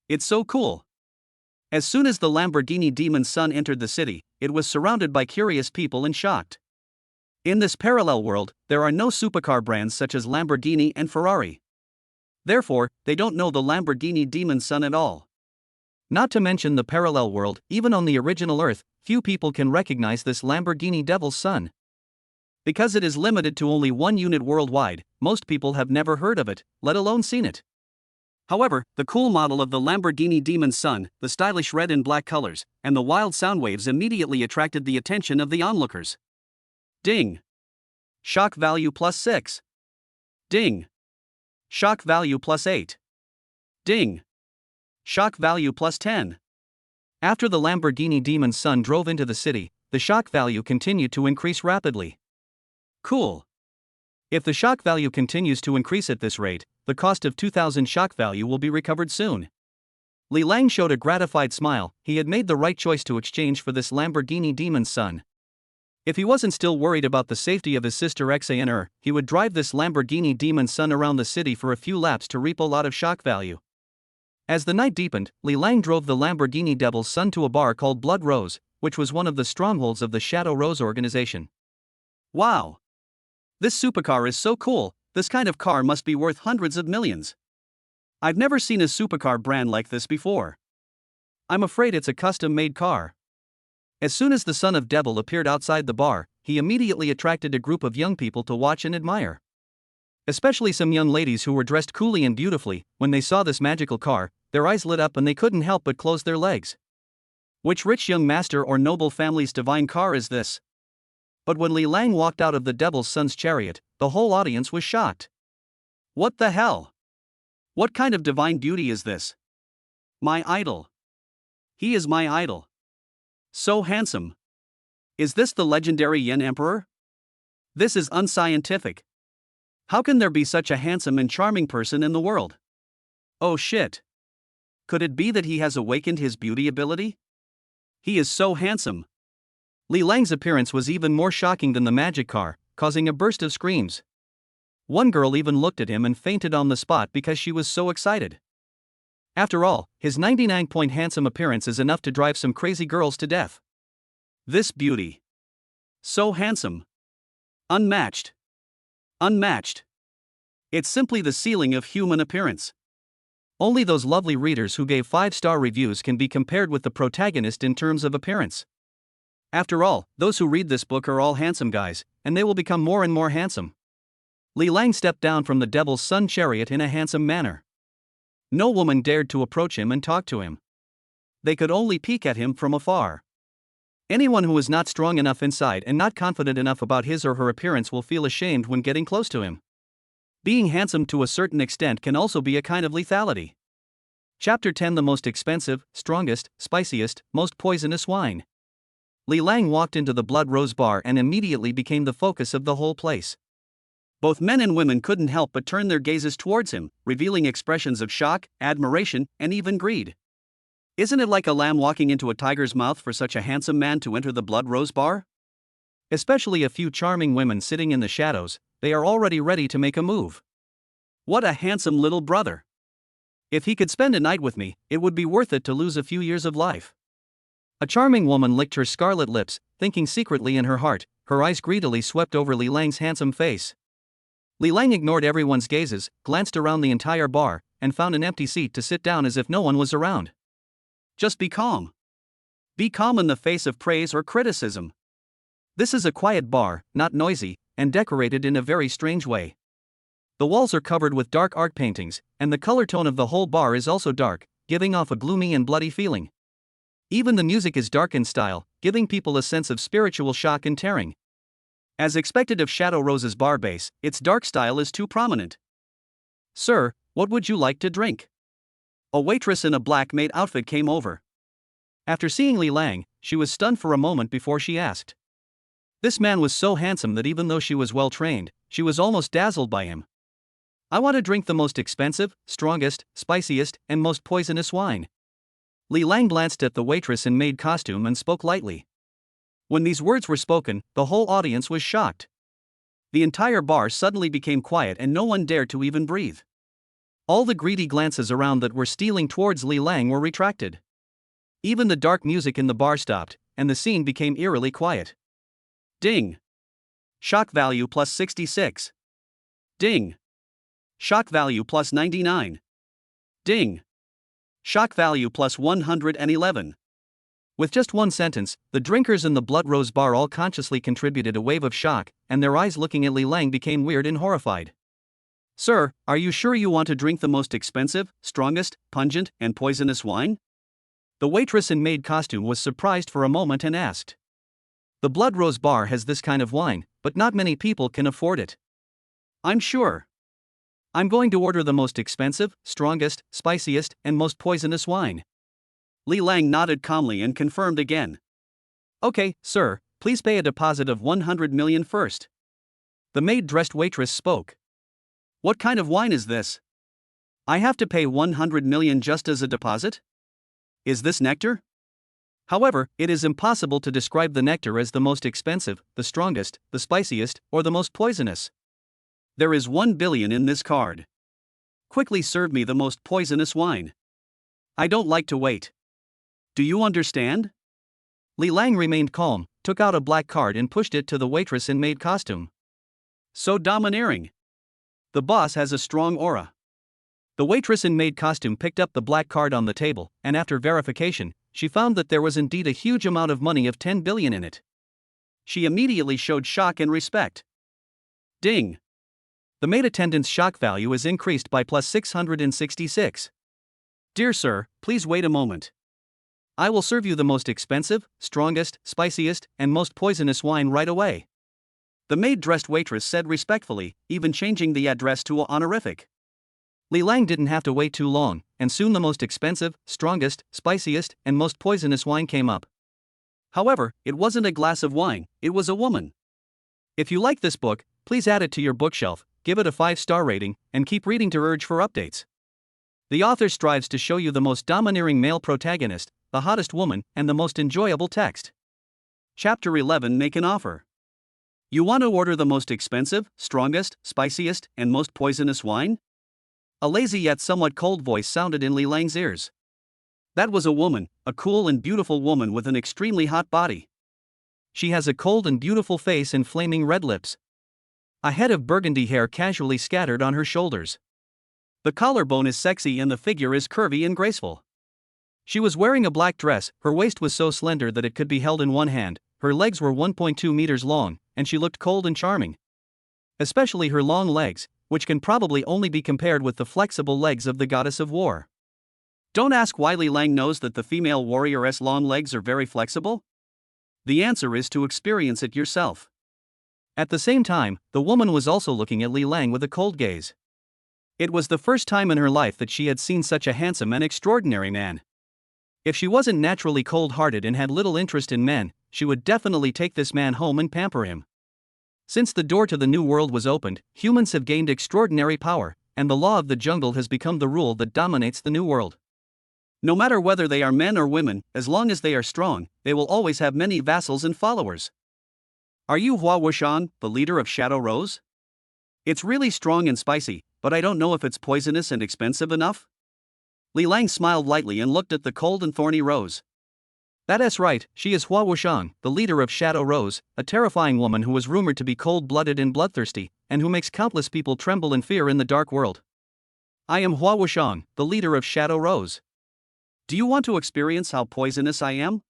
It's so cool. As soon as the Lamborghini Demon's Son entered the city, it was surrounded by curious people and shocked. In this parallel world, there are no supercar brands such as Lamborghini and Ferrari. Therefore, they don't know the Lamborghini Demon's Son at all. Not to mention the parallel world, even on the original Earth, few people can recognize this Lamborghini Devil's Son. Because it is limited to only one unit worldwide, most people have never heard of it, let alone seen it. However, the cool model of the Lamborghini Demon's Son, the stylish red and black colors, and the wild sound waves immediately attracted the attention of the onlookers. Ding! Shock value +6. Ding! Shock value +8. Ding! Shock value +10. After the Lamborghini Demon's Son drove into the city, the shock value continued to increase rapidly. Cool. If the shock value continues to increase at this rate, the cost of 2,000 shock value will be recovered soon. Li Lang showed a gratified smile. He had made the right choice to exchange for this Lamborghini Demon's Son. If he wasn't still worried about the safety of his sister Xener, he would drive this Lamborghini Demon's Son around the city for a few laps to reap a lot of shock value. As the night deepened, Li Lang drove the Lamborghini Devil's Son to a bar called Blood Rose, which was one of the strongholds of the Shadow Rose organization. Wow! This supercar is so cool. This kind of car must be worth hundreds of millions. I've never seen a supercar brand like this before. I'm afraid it's a custom-made car. As soon as the Son of Devil appeared outside the bar, he immediately attracted a group of young people to watch and admire. Especially some young ladies who were dressed coolly and beautifully. When they saw this magical car, their eyes lit up and they couldn't help but close their legs. Which rich young master or noble family's divine car is this? But when Li Lang walked out of the Devil's Son's chariot, the whole audience was shocked. What the hell? What kind of divine beauty is this? My idol. He is my idol. So handsome. Is this the legendary Yin Emperor? This is unscientific. How can there be such a handsome and charming person in the world? Oh shit. Could it be that he has awakened his beauty ability? He is so handsome. Li Lang's appearance was even more shocking than the magic car, causing a burst of screams. One girl even looked at him and fainted on the spot because she was so excited. After all, his 99-point handsome appearance is enough to drive some crazy girls to death. This beauty. So handsome. Unmatched. Unmatched. It's simply the ceiling of human appearance. Only those lovely readers who gave 5-star reviews can be compared with the protagonist in terms of appearance. After all, those who read this book are all handsome guys, and they will become more and more handsome. Li Lang stepped down from the Devil's Son chariot in a handsome manner. No woman dared to approach him and talk to him. They could only peek at him from afar. Anyone who is not strong enough inside and not confident enough about his or her appearance will feel ashamed when getting close to him. Being handsome to a certain extent can also be a kind of lethality. Chapter 10: The most expensive, strongest, spiciest, most poisonous wine. Li Lang walked into the Blood Rose bar and immediately became the focus of the whole place. Both men and women couldn't help but turn their gazes towards him, revealing expressions of shock, admiration, and even greed. Isn't it like a lamb walking into a tiger's mouth for such a handsome man to enter the Blood Rose bar? Especially a few charming women sitting in the shadows, they are already ready to make a move. What a handsome little brother! If he could spend a night with me, it would be worth it to lose a few years of life. A charming woman licked her scarlet lips, thinking secretly in her heart. Her eyes greedily swept over Li Lang's handsome face. Li Lang ignored everyone's gazes, glanced around the entire bar, and found an empty seat to sit down as if no one was around. Just be calm. Be calm in the face of praise or criticism. This is a quiet bar, not noisy, and decorated in a very strange way. The walls are covered with dark art paintings, and the color tone of the whole bar is also dark, giving off a gloomy and bloody feeling. Even the music is dark in style, giving people a sense of spiritual shock and tearing. As expected of Shadow Rose's bar base, its dark style is too prominent. "Sir, what would you like to drink?" A waitress in a black maid outfit came over. After seeing Li Lang, she was stunned for a moment before she asked. This man was so handsome that even though she was well trained, she was almost dazzled by him. "I want to drink the most expensive, strongest, spiciest, and most poisonous wine." Li Lang glanced at the waitress in maid costume and spoke lightly. When these words were spoken, the whole audience was shocked. The entire bar suddenly became quiet and no one dared to even breathe. All the greedy glances around that were stealing towards Li Lang were retracted. Even the dark music in the bar stopped, and the scene became eerily quiet. Ding! Shock value plus 66. Ding! Shock value plus 99. Ding! Shock value plus 111. With just one sentence, the drinkers in the Blood Rose bar all consciously contributed a wave of shock, and their eyes looking at Li Lang became weird and horrified. "Sir, are you sure you want to drink the most expensive, strongest, pungent, and poisonous wine?" The waitress in maid costume was surprised for a moment and asked. "The Blood Rose bar has this kind of wine, but not many people can afford it." "I'm sure. I'm going to order the most expensive, strongest, spiciest, and most poisonous wine." Li Lang nodded calmly and confirmed again. "Okay, sir, please pay a deposit of 100 million first." The maid-dressed waitress spoke. "What kind of wine is this? I have to pay 100 million just as a deposit? Is this nectar?" However, it is impossible to describe the nectar as the most expensive, the strongest, the spiciest, or the most poisonous. There is 1 billion in this card. Quickly serve me the most poisonous wine. I don't like to wait. Do you understand?" Li Lang remained calm, took out a black card and pushed it to the waitress in maid costume. "So domineering. The boss has a strong aura." The waitress in maid costume picked up the black card on the table, and after verification, she found that there was indeed a huge amount of money of 10 billion in it. She immediately showed shock and respect. Ding! The maid attendant's shock value is increased by plus 666. "Dear sir, please wait a moment. I will serve you the most expensive, strongest, spiciest, and most poisonous wine right away," the maid-dressed waitress said respectfully, even changing the address to a honorific. Li Lang didn't have to wait too long, and soon the most expensive, strongest, spiciest, and most poisonous wine came up. However, it wasn't a glass of wine, it was a woman. If you like this book, please add it to your bookshelf, give it a 5-star rating, and keep reading to urge for updates. The author strives to show you the most domineering male protagonist, the hottest woman, and the most enjoyable text. Chapter 11. Make an offer. You want to order the most expensive, strongest, spiciest, and most poisonous wine? A lazy yet somewhat cold voice sounded in Li Lang's ears. That was a woman, a cool and beautiful woman with an extremely hot body. She has a cold and beautiful face and flaming red lips. A head of burgundy hair casually scattered on her shoulders. The collarbone is sexy and the figure is curvy and graceful. She was wearing a black dress, her waist was so slender that it could be held in one hand, her legs were 1.2 meters long, and she looked cold and charming. Especially her long legs, which can probably only be compared with the flexible legs of the goddess of war. Don't ask why Li Lang knows that the female warrior's long legs are very flexible. The answer is to experience it yourself. At the same time, the woman was also looking at Li Lang with a cold gaze. It was the first time in her life that she had seen such a handsome and extraordinary man. If she wasn't naturally cold-hearted and had little interest in men, she would definitely take this man home and pamper him. Since the door to the new world was opened, humans have gained extraordinary power, and the law of the jungle has become the rule that dominates the new world. No matter whether they are men or women, as long as they are strong, they will always have many vassals and followers. Are you Hua Wuxian, the leader of Shadow Rose? It's really strong and spicy, but I don't know if it's poisonous and expensive enough. Li Lang smiled lightly and looked at the cold and thorny rose. That's right, she is Hua Wushang, the leader of Shadow Rose, a terrifying woman who is rumored to be cold-blooded and bloodthirsty, and who makes countless people tremble in fear in the dark world. I am Hua Wushang, the leader of Shadow Rose. Do you want to experience how poisonous I am?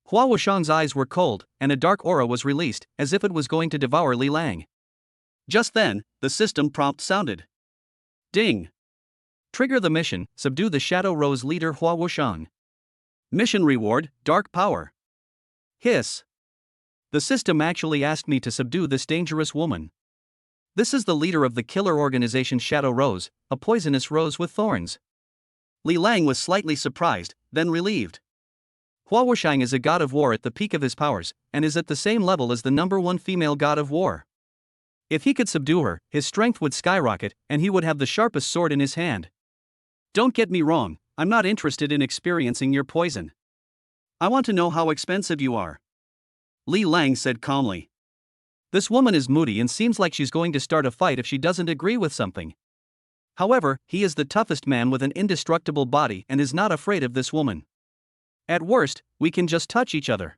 Hua Wushang's eyes were cold, and a dark aura was released, as if it was going to devour Li Lang. Just then, the system prompt sounded. Ding! Trigger the mission, subdue the Shadow Rose leader Hua Wushang. Mission reward, dark power. Hiss. The system actually asked me to subdue this dangerous woman. This is the leader of the killer organization Shadow Rose, a poisonous rose with thorns. Li Lang was slightly surprised, then relieved. Hua Wushang is a god of war at the peak of his powers, and is at the same level as the #1 female god of war. If he could subdue her, his strength would skyrocket, and he would have the sharpest sword in his hand. Don't get me wrong, I'm not interested in experiencing your poison. I want to know how expensive you are. Li Lang said calmly. This woman is moody and seems like she's going to start a fight if she doesn't agree with something. However, he is the toughest man with an indestructible body and is not afraid of this woman. At worst, we can just touch each other.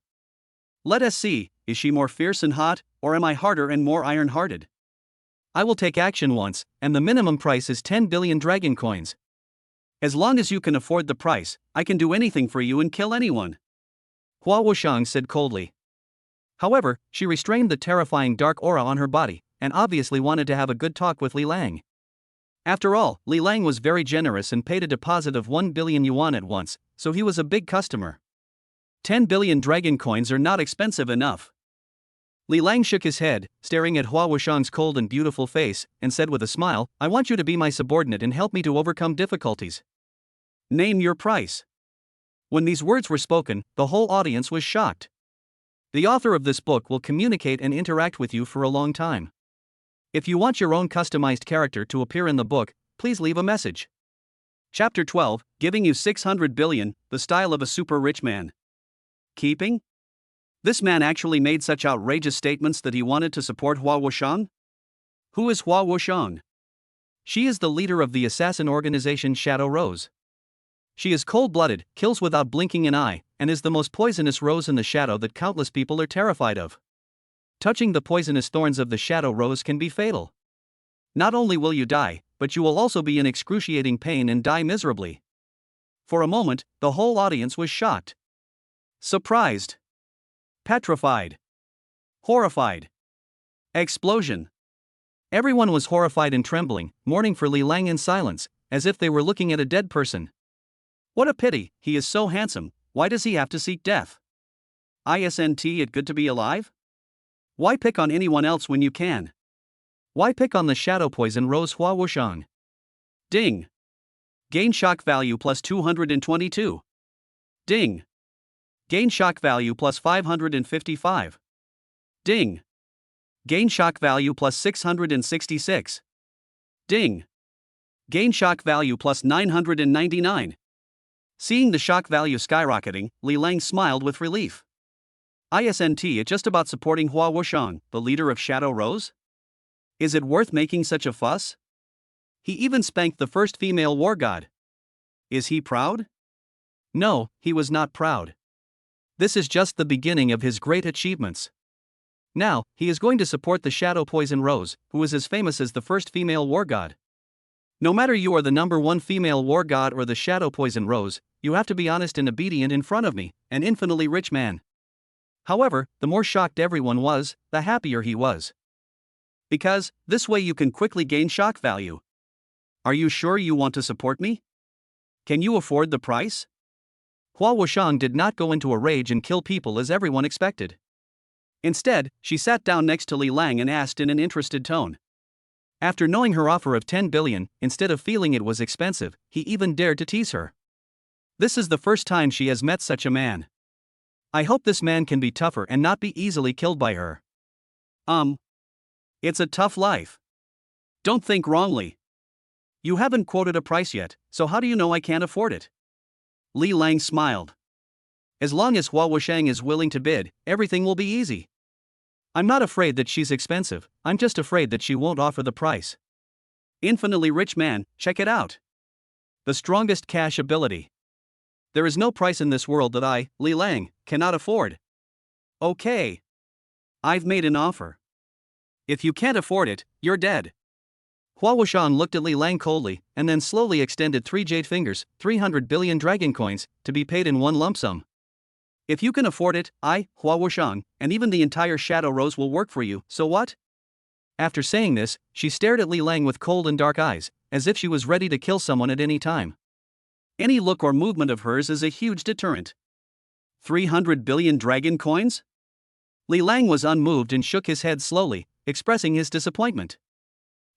Let us see, is she more fierce and hot, or am I harder and more iron-hearted? I will take action once, and the minimum price is 10 billion dragon coins. As long as you can afford the price, I can do anything for you and kill anyone. Hua Wushang said coldly. However, she restrained the terrifying dark aura on her body, and obviously wanted to have a good talk with Li Lang. After all, Li Lang was very generous and paid a deposit of 1 billion yuan at once, so he was a big customer. 10 billion dragon coins are not expensive enough. Li Lang shook his head, staring at Hua Wushang's cold and beautiful face, and said with a smile, I want you to be my subordinate and help me to overcome difficulties. Name your price. When these words were spoken, the whole audience was shocked. The author of this book will communicate and interact with you for a long time. If you want your own customized character to appear in the book, please leave a message. Chapter 12, Giving you 600 billion, the style of a super rich man. Keeping? This man actually made such outrageous statements that he wanted to support Hua Wushang? Who is Hua Wushang? She is the leader of the assassin organization Shadow Rose. She is cold-blooded, kills without blinking an eye, and is the most poisonous rose in the shadow that countless people are terrified of. Touching the poisonous thorns of the Shadow Rose can be fatal. Not only will you die, but you will also be in excruciating pain and die miserably. For a moment, the whole audience was shocked. Surprised. Petrified. Horrified. Explosion. Everyone was horrified and trembling, mourning for Li Lang in silence, as if they were looking at a dead person. What a pity, he is so handsome, why does he have to seek death? Isn't it good to be alive? Why pick on anyone else when you can? Why pick on the shadow poison rose Hua Wushang? Ding. Gain shock value plus 222. Ding. Gain shock value plus 555. Ding. Gain shock value plus 666. Ding. Gain shock value plus 999. Seeing the shock value skyrocketing, Li Lang smiled with relief. Isn't it just about supporting Hua Wushang, the leader of Shadow Rose? Is it worth making such a fuss? He even spanked the first female war god. Is he proud? No, he was not proud. This is just the beginning of his great achievements. Now, he is going to support the Shadow Poison Rose, who is as famous as the first female war god. No matter you are the #1 female war god or the Shadow Poison Rose, you have to be honest and obedient in front of me, an infinitely rich man. However, the more shocked everyone was, the happier he was. Because, this way you can quickly gain shock value. Are you sure you want to support me? Can you afford the price? Hua Wushang did not go into a rage and kill people as everyone expected. Instead, she sat down next to Li Lang and asked in an interested tone. After knowing her offer of 10 billion, instead of feeling it was expensive, he even dared to tease her. This is the first time she has met such a man. I hope this man can be tougher and not be easily killed by her. It's a tough life. Don't think wrongly. You haven't quoted a price yet, so how do you know I can't afford it? Li Lang smiled. As long as Hua Wushang is willing to bid, everything will be easy. I'm not afraid that she's expensive, I'm just afraid that she won't offer the price. Infinitely rich man, check it out. The strongest cash ability. There is no price in this world that I, Li Lang, cannot afford. Okay. I've made an offer. If you can't afford it, you're dead. Hua Wuxiang looked at Li Lang coldly, and then slowly extended 3 jade fingers, 300 billion dragon coins, to be paid in one lump sum. If you can afford it, I, Hua Wuxiang, and even the entire Shadow Rose will work for you, so what? After saying this, she stared at Li Lang with cold and dark eyes, as if she was ready to kill someone at any time. Any look or movement of hers is a huge deterrent. 300 billion dragon coins? Li Lang was unmoved and shook his head slowly, expressing his disappointment.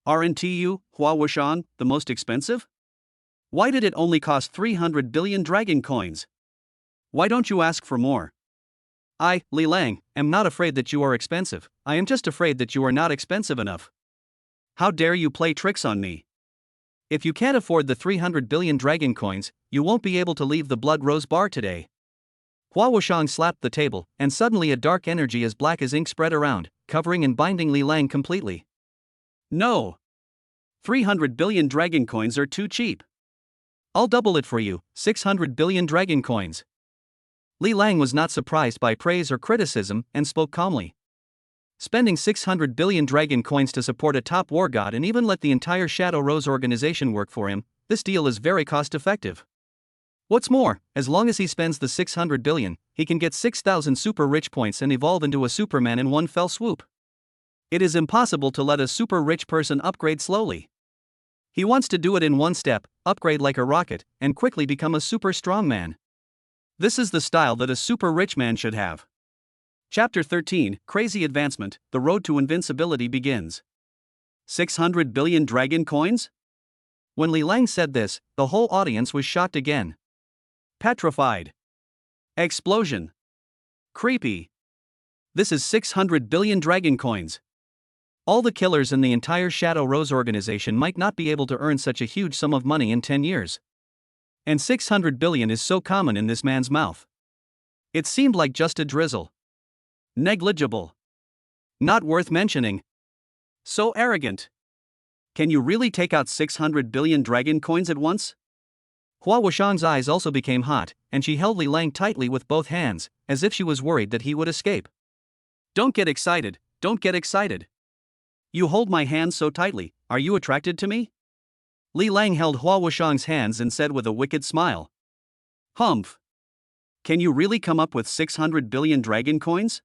Aren't you, Hua Wuxiang, the most expensive? Why did it only cost 300 billion dragon coins? Why don't you ask for more? I, Li Lang, am not afraid that you are expensive, I am just afraid that you are not expensive enough. How dare you play tricks on me? If you can't afford the 300 billion dragon coins, you won't be able to leave the Blood Rose Bar today. Hua Wuxiang slapped the table, and suddenly a dark energy as black as ink spread around, covering and binding Li Lang completely. No! 300 billion dragon coins are too cheap. I'll double it for you, 600 billion dragon coins. Li Lang was not surprised by praise or criticism and spoke calmly. Spending 600 billion dragon coins to support a top war god and even let the entire Shadow Rose organization work for him, this deal is very cost-effective. What's more, as long as he spends the 600 billion, he can get 6,000 super rich points and evolve into a Superman in one fell swoop. It is impossible to let a super rich person upgrade slowly. He wants to do it in one step, upgrade like a rocket, and quickly become a super strong man. This is the style that a super rich man should have. Chapter 13, Crazy Advancement, The Road to Invincibility begins. 600 billion dragon coins? When Li Lang said this, the whole audience was shocked again. Petrified. Explosion. Creepy. This is 600 billion dragon coins. All the killers in the entire Shadow Rose organization might not be able to earn such a huge sum of money in 10 years. And 600 billion is so common in this man's mouth. It seemed like just a drizzle. Negligible. Not worth mentioning. So arrogant. Can you really take out 600 billion dragon coins at once? Hua Wuxiang's eyes also became hot, and she held Li Lang tightly with both hands, as if she was worried that he would escape. Don't get excited, don't get excited. You hold my hands so tightly, are you attracted to me? Li Lang held Hua Wuxiang's hands and said with a wicked smile. Humph. Can you really come up with 600 billion dragon coins?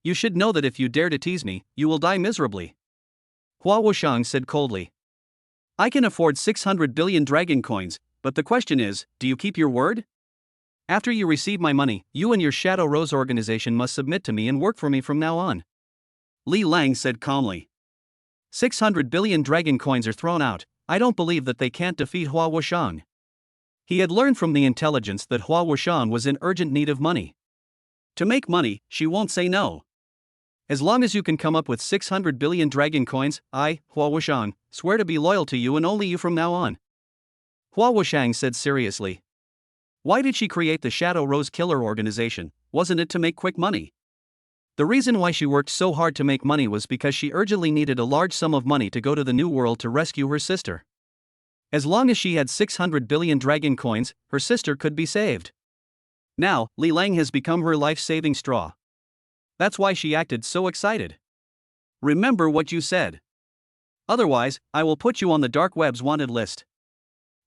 You should know that if you dare to tease me, you will die miserably. Hua Wuxiang said coldly. I can afford 600 billion dragon coins, but the question is, do you keep your word? After you receive my money, you and your Shadow Rose organization must submit to me and work for me from now on. Li Lang said calmly. 600 billion dragon coins are thrown out, I don't believe that they can't defeat Hua Wuxiang. He had learned from the intelligence that Hua Wuxiang was in urgent need of money. To make money, she won't say no. As long as you can come up with 600 billion dragon coins, I, Hua Wuxiang, swear to be loyal to you and only you from now on. Hua Wuxiang said seriously. Why did she create the Shadow Rose Killer organization? Wasn't it to make quick money? The reason why she worked so hard to make money was because she urgently needed a large sum of money to go to the New World to rescue her sister. As long as she had 600 billion dragon coins, her sister could be saved. Now, Li Lang has become her life-saving straw. That's why she acted so excited. Remember what you said. Otherwise, I will put you on the dark web's wanted list.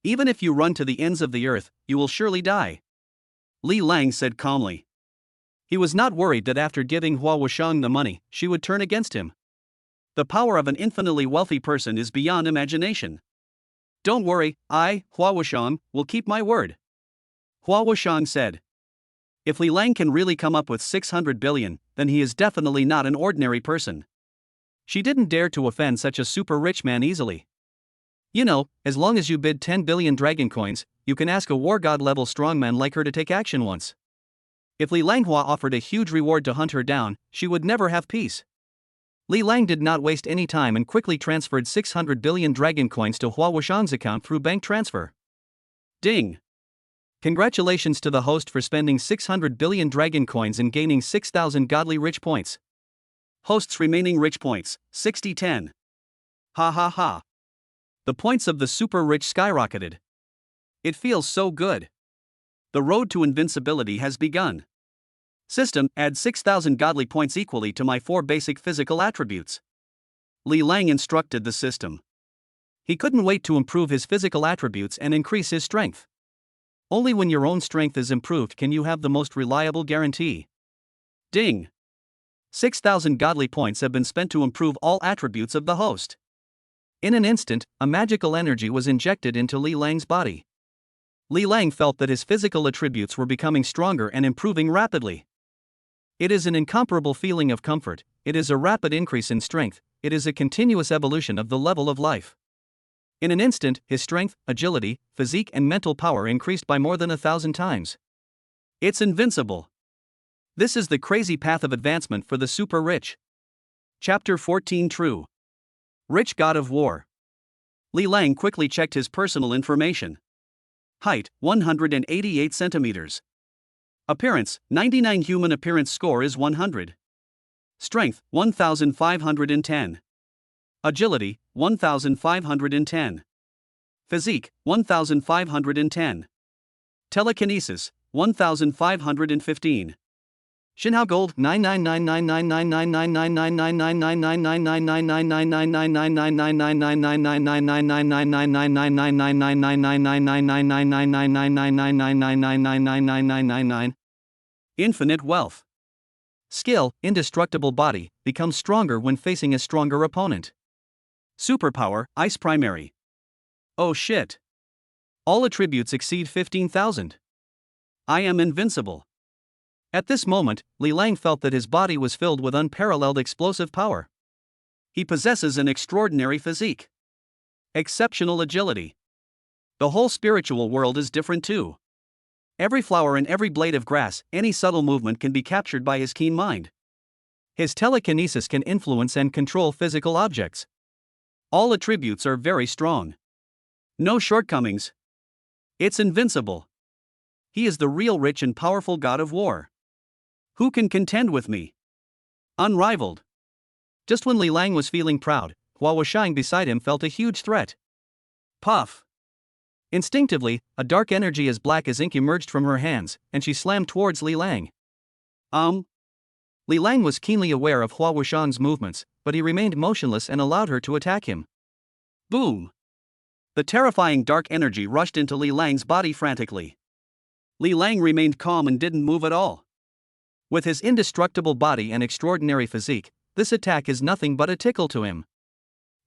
Even if you run to the ends of the earth, you will surely die. Li Lang said calmly. He was not worried that after giving Hua Wuxiang the money, she would turn against him. The power of an infinitely wealthy person is beyond imagination. Don't worry, I, Hua Wuxiang, will keep my word. Hua Wuxiang said. If Li Lang can really come up with 600 billion, then he is definitely not an ordinary person. She didn't dare to offend such a super rich man easily. You know, as long as you bid 10 billion dragon coins, you can ask a war god level strongman like her to take action once. If Li Langhua offered a huge reward to hunt her down, she would never have peace. Li Lang did not waste any time and quickly transferred 600 billion dragon coins to Hua Wuxiang's account through bank transfer. Ding! Congratulations to the host for spending 600 billion dragon coins and gaining 6,000 godly rich points. Host's remaining rich points, 60-10. Ha ha ha. The points of the super rich skyrocketed. It feels so good. The road to invincibility has begun. System, add 6,000 godly points equally to my 4 basic physical attributes. Li Lang instructed the system. He couldn't wait to improve his physical attributes and increase his strength. Only when your own strength is improved can you have the most reliable guarantee. Ding! 6,000 godly points have been spent to improve all attributes of the host. In an instant, a magical energy was injected into Li Lang's body. Li Lang felt that his physical attributes were becoming stronger and improving rapidly. It is an incomparable feeling of comfort, it is a rapid increase in strength, it is a continuous evolution of the level of life. In an instant, his strength, agility, physique and mental power increased by more than 1,000 times. It's invincible. This is the crazy path of advancement for the super rich. Chapter 14 True. Rich God of War. Li Lang quickly checked his personal information. Height, 188 centimeters. Appearance, 99. Human appearance score is 100. Strength, 1,510. Agility, 1,510. Physique, 1,510. Telekinesis, 1,515. Shinhao Gold 999999999999999999999999999999999999999999999999999999999999999999999999999999999999999999999999999999999999999999999999999999999999999999999999999999999999999999999999999999999999999999999999999999999999999999999999999999999999999999999999999999999999999999999999999999999999999999999999999999999999999999999999999999999999999999999999999999999999999999999999999999999999999999999999999999999999999999999999999999999999999999999999999999999999999999999999999. Better when facing a stronger opponent. Superpower, Ice Primary. Oh shit. All attributes exceed 15,000. I am invincible. At this moment, Li Lang felt that his body was filled with unparalleled explosive power. He possesses an extraordinary physique. Exceptional agility. The whole spiritual world is different too. Every flower and every blade of grass, any subtle movement can be captured by his keen mind. His telekinesis can influence and control physical objects. All attributes are very strong. No shortcomings. It's invincible. He is the real rich and powerful god of war. Who can contend with me? Unrivaled. Just when Li Lang was feeling proud, Hua Wushang beside him felt a huge threat. Puff. Instinctively, a dark energy as black as ink emerged from her hands, and she slammed towards Li Lang. Li Lang was keenly aware of Hua Wushang's movements, but he remained motionless and allowed her to attack him. Boom! The terrifying dark energy rushed into Li Lang's body frantically. Li Lang remained calm and didn't move at all. With his indestructible body and extraordinary physique, this attack is nothing but a tickle to him.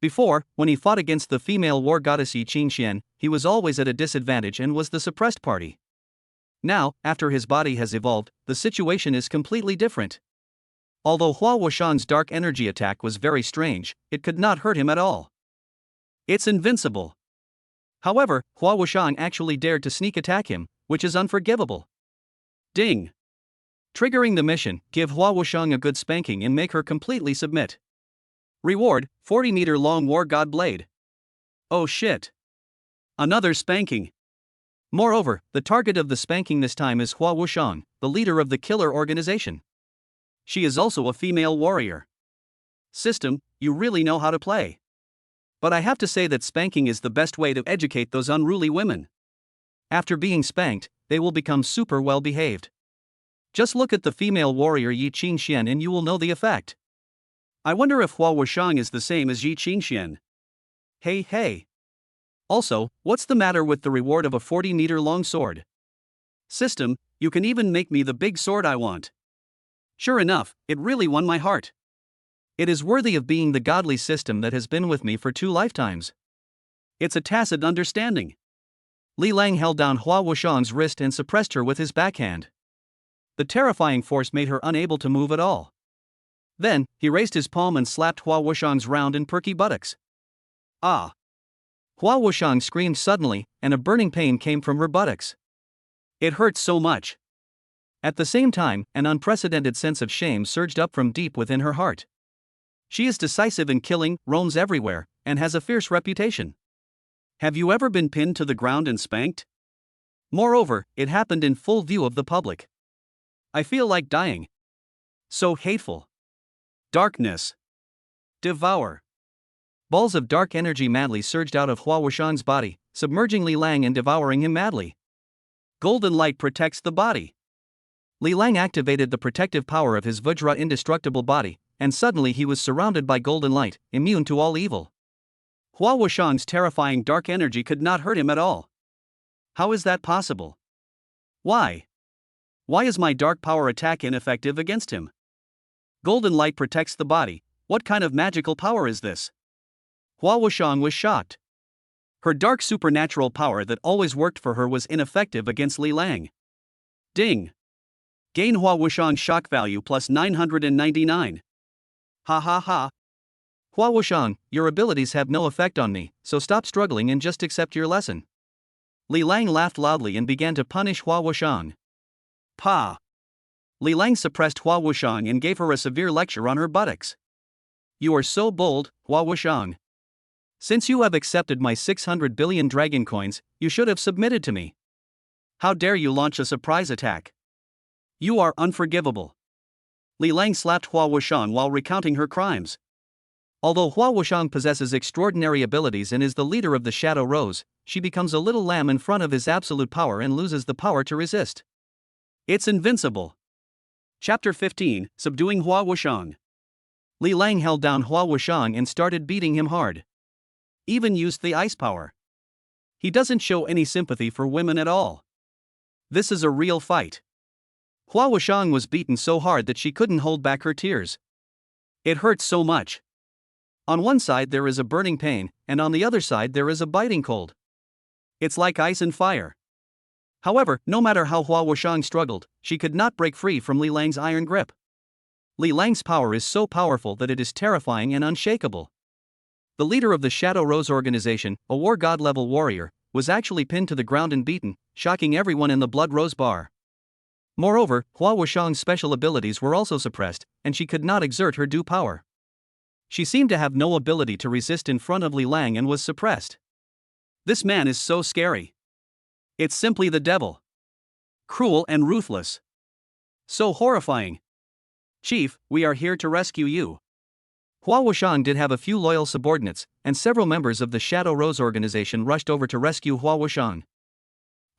Before, when he fought against the female war goddess Yi Qingxian, he was always at a disadvantage and was the suppressed party. Now, after his body has evolved, the situation is completely different. Although Hua Wushang's dark energy attack was very strange, it could not hurt him at all. It's invincible. However, Hua Wushang actually dared to sneak attack him, which is unforgivable. Ding! Triggering the mission, give Hua Wushang a good spanking and make her completely submit. Reward, 40-meter-long War God Blade. Oh shit. Another spanking. Moreover, the target of the spanking this time is Hua Wushang, the leader of the killer organization. She is also a female warrior. System, you really know how to play. But I have to say that spanking is the best way to educate those unruly women. After being spanked, they will become super well behaved. Just look at the female warrior Yi Qingxian and you will know the effect. I wonder if Hua Wushang is the same as Yi Qingxian. Hey. Also, what's the matter with the reward of a 40-meter-long sword? System, you can even make me the big sword I want. Sure enough, it really won my heart. It is worthy of being the godly system that has been with me for 2 lifetimes. It's a tacit understanding. Li Lang held down Hua Wushang's wrist and suppressed her with his backhand. The terrifying force made her unable to move at all. Then, he raised his palm and slapped Hua Wushang's round and perky buttocks. Ah! Hua Wushang screamed suddenly, and a burning pain came from her buttocks. It hurt so much. At the same time, an unprecedented sense of shame surged up from deep within her heart. She is decisive in killing, roams everywhere, and has a fierce reputation. Have you ever been pinned to the ground and spanked? Moreover, it happened in full view of the public. I feel like dying. So hateful. Darkness. Devour. Balls of dark energy madly surged out of Hua Wushang's body, submerging Li Lang and devouring him madly. Golden light protects the body. Li Lang activated the protective power of his Vajra indestructible body, and suddenly he was surrounded by golden light, immune to all evil. Hua Wushang's terrifying dark energy could not hurt him at all. How is that possible? Why? Why is my dark power attack ineffective against him? Golden light protects the body. What kind of magical power is this? Hua Wushang was shocked. Her dark supernatural power that always worked for her was ineffective against Li Lang. Ding! Gain Hua Wushang's shock value plus 999. Ha ha ha. Hua Wushang, your abilities have no effect on me, so stop struggling and just accept your lesson. Li Lang laughed loudly and began to punish Hua Wushang. Pa! Li Lang suppressed Hua Wushang and gave her a severe lecture on her buttocks. You are so bold, Hua Wushang. Since you have accepted my 600 billion dragon coins, you should have submitted to me. How dare you launch a surprise attack? You are unforgivable. Li Lang slapped Hua Wushang while recounting her crimes. Although Hua Wushang possesses extraordinary abilities and is the leader of the Shadow Rose, she becomes a little lamb in front of his absolute power and loses the power to resist. It's invincible. Chapter 15, Subduing Hua Wushang. Li Lang held down Hua Wushang and started beating him hard. Even used the ice power. He doesn't show any sympathy for women at all. This is a real fight. Hua Wushang was beaten so hard that she couldn't hold back her tears. It hurts so much. On one side there is a burning pain, and on the other side there is a biting cold. It's like ice and fire. However, no matter how Hua Wushang struggled, she could not break free from Li Lang's iron grip. Li Lang's power is so powerful that it is terrifying and unshakable. The leader of the Shadow Rose organization, a war god level warrior, was actually pinned to the ground and beaten, shocking everyone in the Blood Rose Bar. Moreover, Hua Wushang's special abilities were also suppressed, and she could not exert her due power. She seemed to have no ability to resist in front of Li Lang and was suppressed. This man is so scary. It's simply the devil. Cruel and ruthless. So horrifying. Chief, we are here to rescue you. Hua Wushang did have a few loyal subordinates, and several members of the Shadow Rose organization rushed over to rescue Hua Wushang.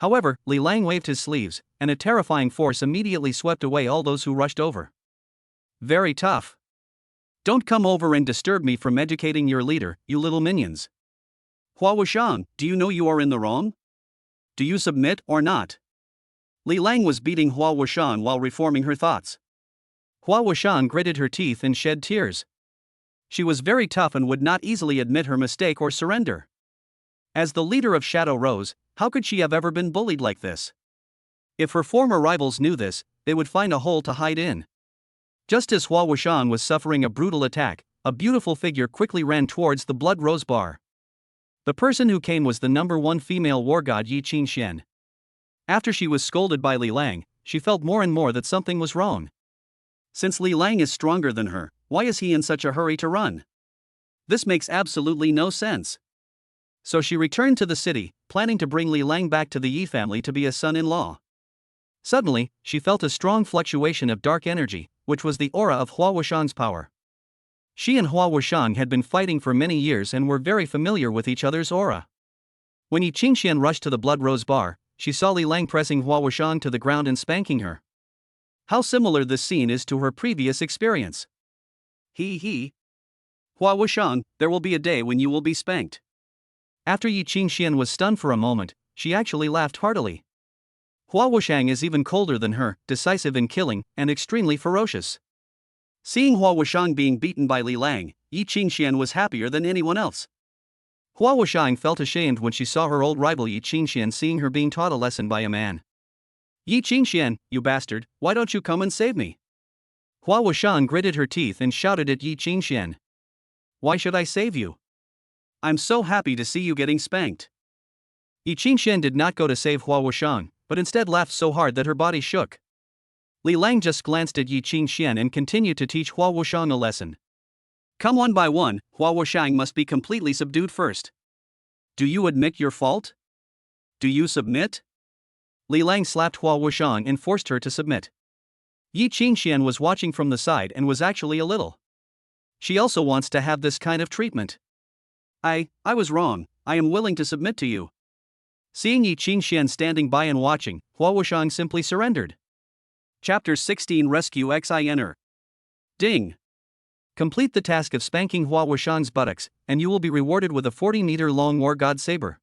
However, Li Lang waved his sleeves, and a terrifying force immediately swept away all those who rushed over. Very tough. Don't come over and disturb me from educating your leader, you little minions. Hua Wushang, do you know you are in the wrong? Do you submit or not? Li Lang was beating Hua Wushang while reforming her thoughts. Hua Wushang gritted her teeth and shed tears. She was very tough and would not easily admit her mistake or surrender. As the leader of Shadow Rose, how could she have ever been bullied like this? If her former rivals knew this, they would find a hole to hide in. Just as Hua Wushang was suffering a brutal attack, a beautiful figure quickly ran towards the Blood Rose Bar. The person who came was the #1 female war god Yi Qingxian. After she was scolded by Li Lang, she felt more and more that something was wrong. Since Li Lang is stronger than her, why is he in such a hurry to run? This makes absolutely no sense. So she returned to the city, planning to bring Li Lang back to the Yi family to be a son-in-law. Suddenly, she felt a strong fluctuation of dark energy, which was the aura of Hua Wushang's power. She and Hua Wushang had been fighting for many years and were very familiar with each other's aura. When Yi Qingxian rushed to the Blood Rose Bar, she saw Li Lang pressing Hua Wushang to the ground and spanking her. How similar this scene is to her previous experience. He. Hua Wushang, there will be a day when you will be spanked. After Yi Qingxian was stunned for a moment, she actually laughed heartily. Hua Wushang is even colder than her, decisive in killing, and extremely ferocious. Seeing Hua Wushang being beaten by Li Lang, Yi Qingxian was happier than anyone else. Hua Wushang felt ashamed when she saw her old rival Yi Qingxian seeing her being taught a lesson by a man. Yi Qingxian, you bastard, why don't you come and save me? Hua Wushang gritted her teeth and shouted at Yi Qingxian. Why should I save you? I'm so happy to see you getting spanked. Yi Qingxian did not go to save Hua Wushang, but instead laughed so hard that her body shook. Li Lang just glanced at Yi Qingxian and continued to teach Hua Wushang a lesson. Come one by one, Hua Wushang must be completely subdued first. Do you admit your fault? Do you submit? Li Lang slapped Hua Wushang and forced her to submit. Yi Qingxian was watching from the side and was actually a little. She also wants to have this kind of treatment. I was wrong, I am willing to submit to you. Seeing Yi Qingxian standing by and watching, Hua Wushang simply surrendered. Chapter 16 Rescue Xener. Ding! Complete the task of spanking Hua Wushang's buttocks, and you will be rewarded with a 40-meter-long War God saber.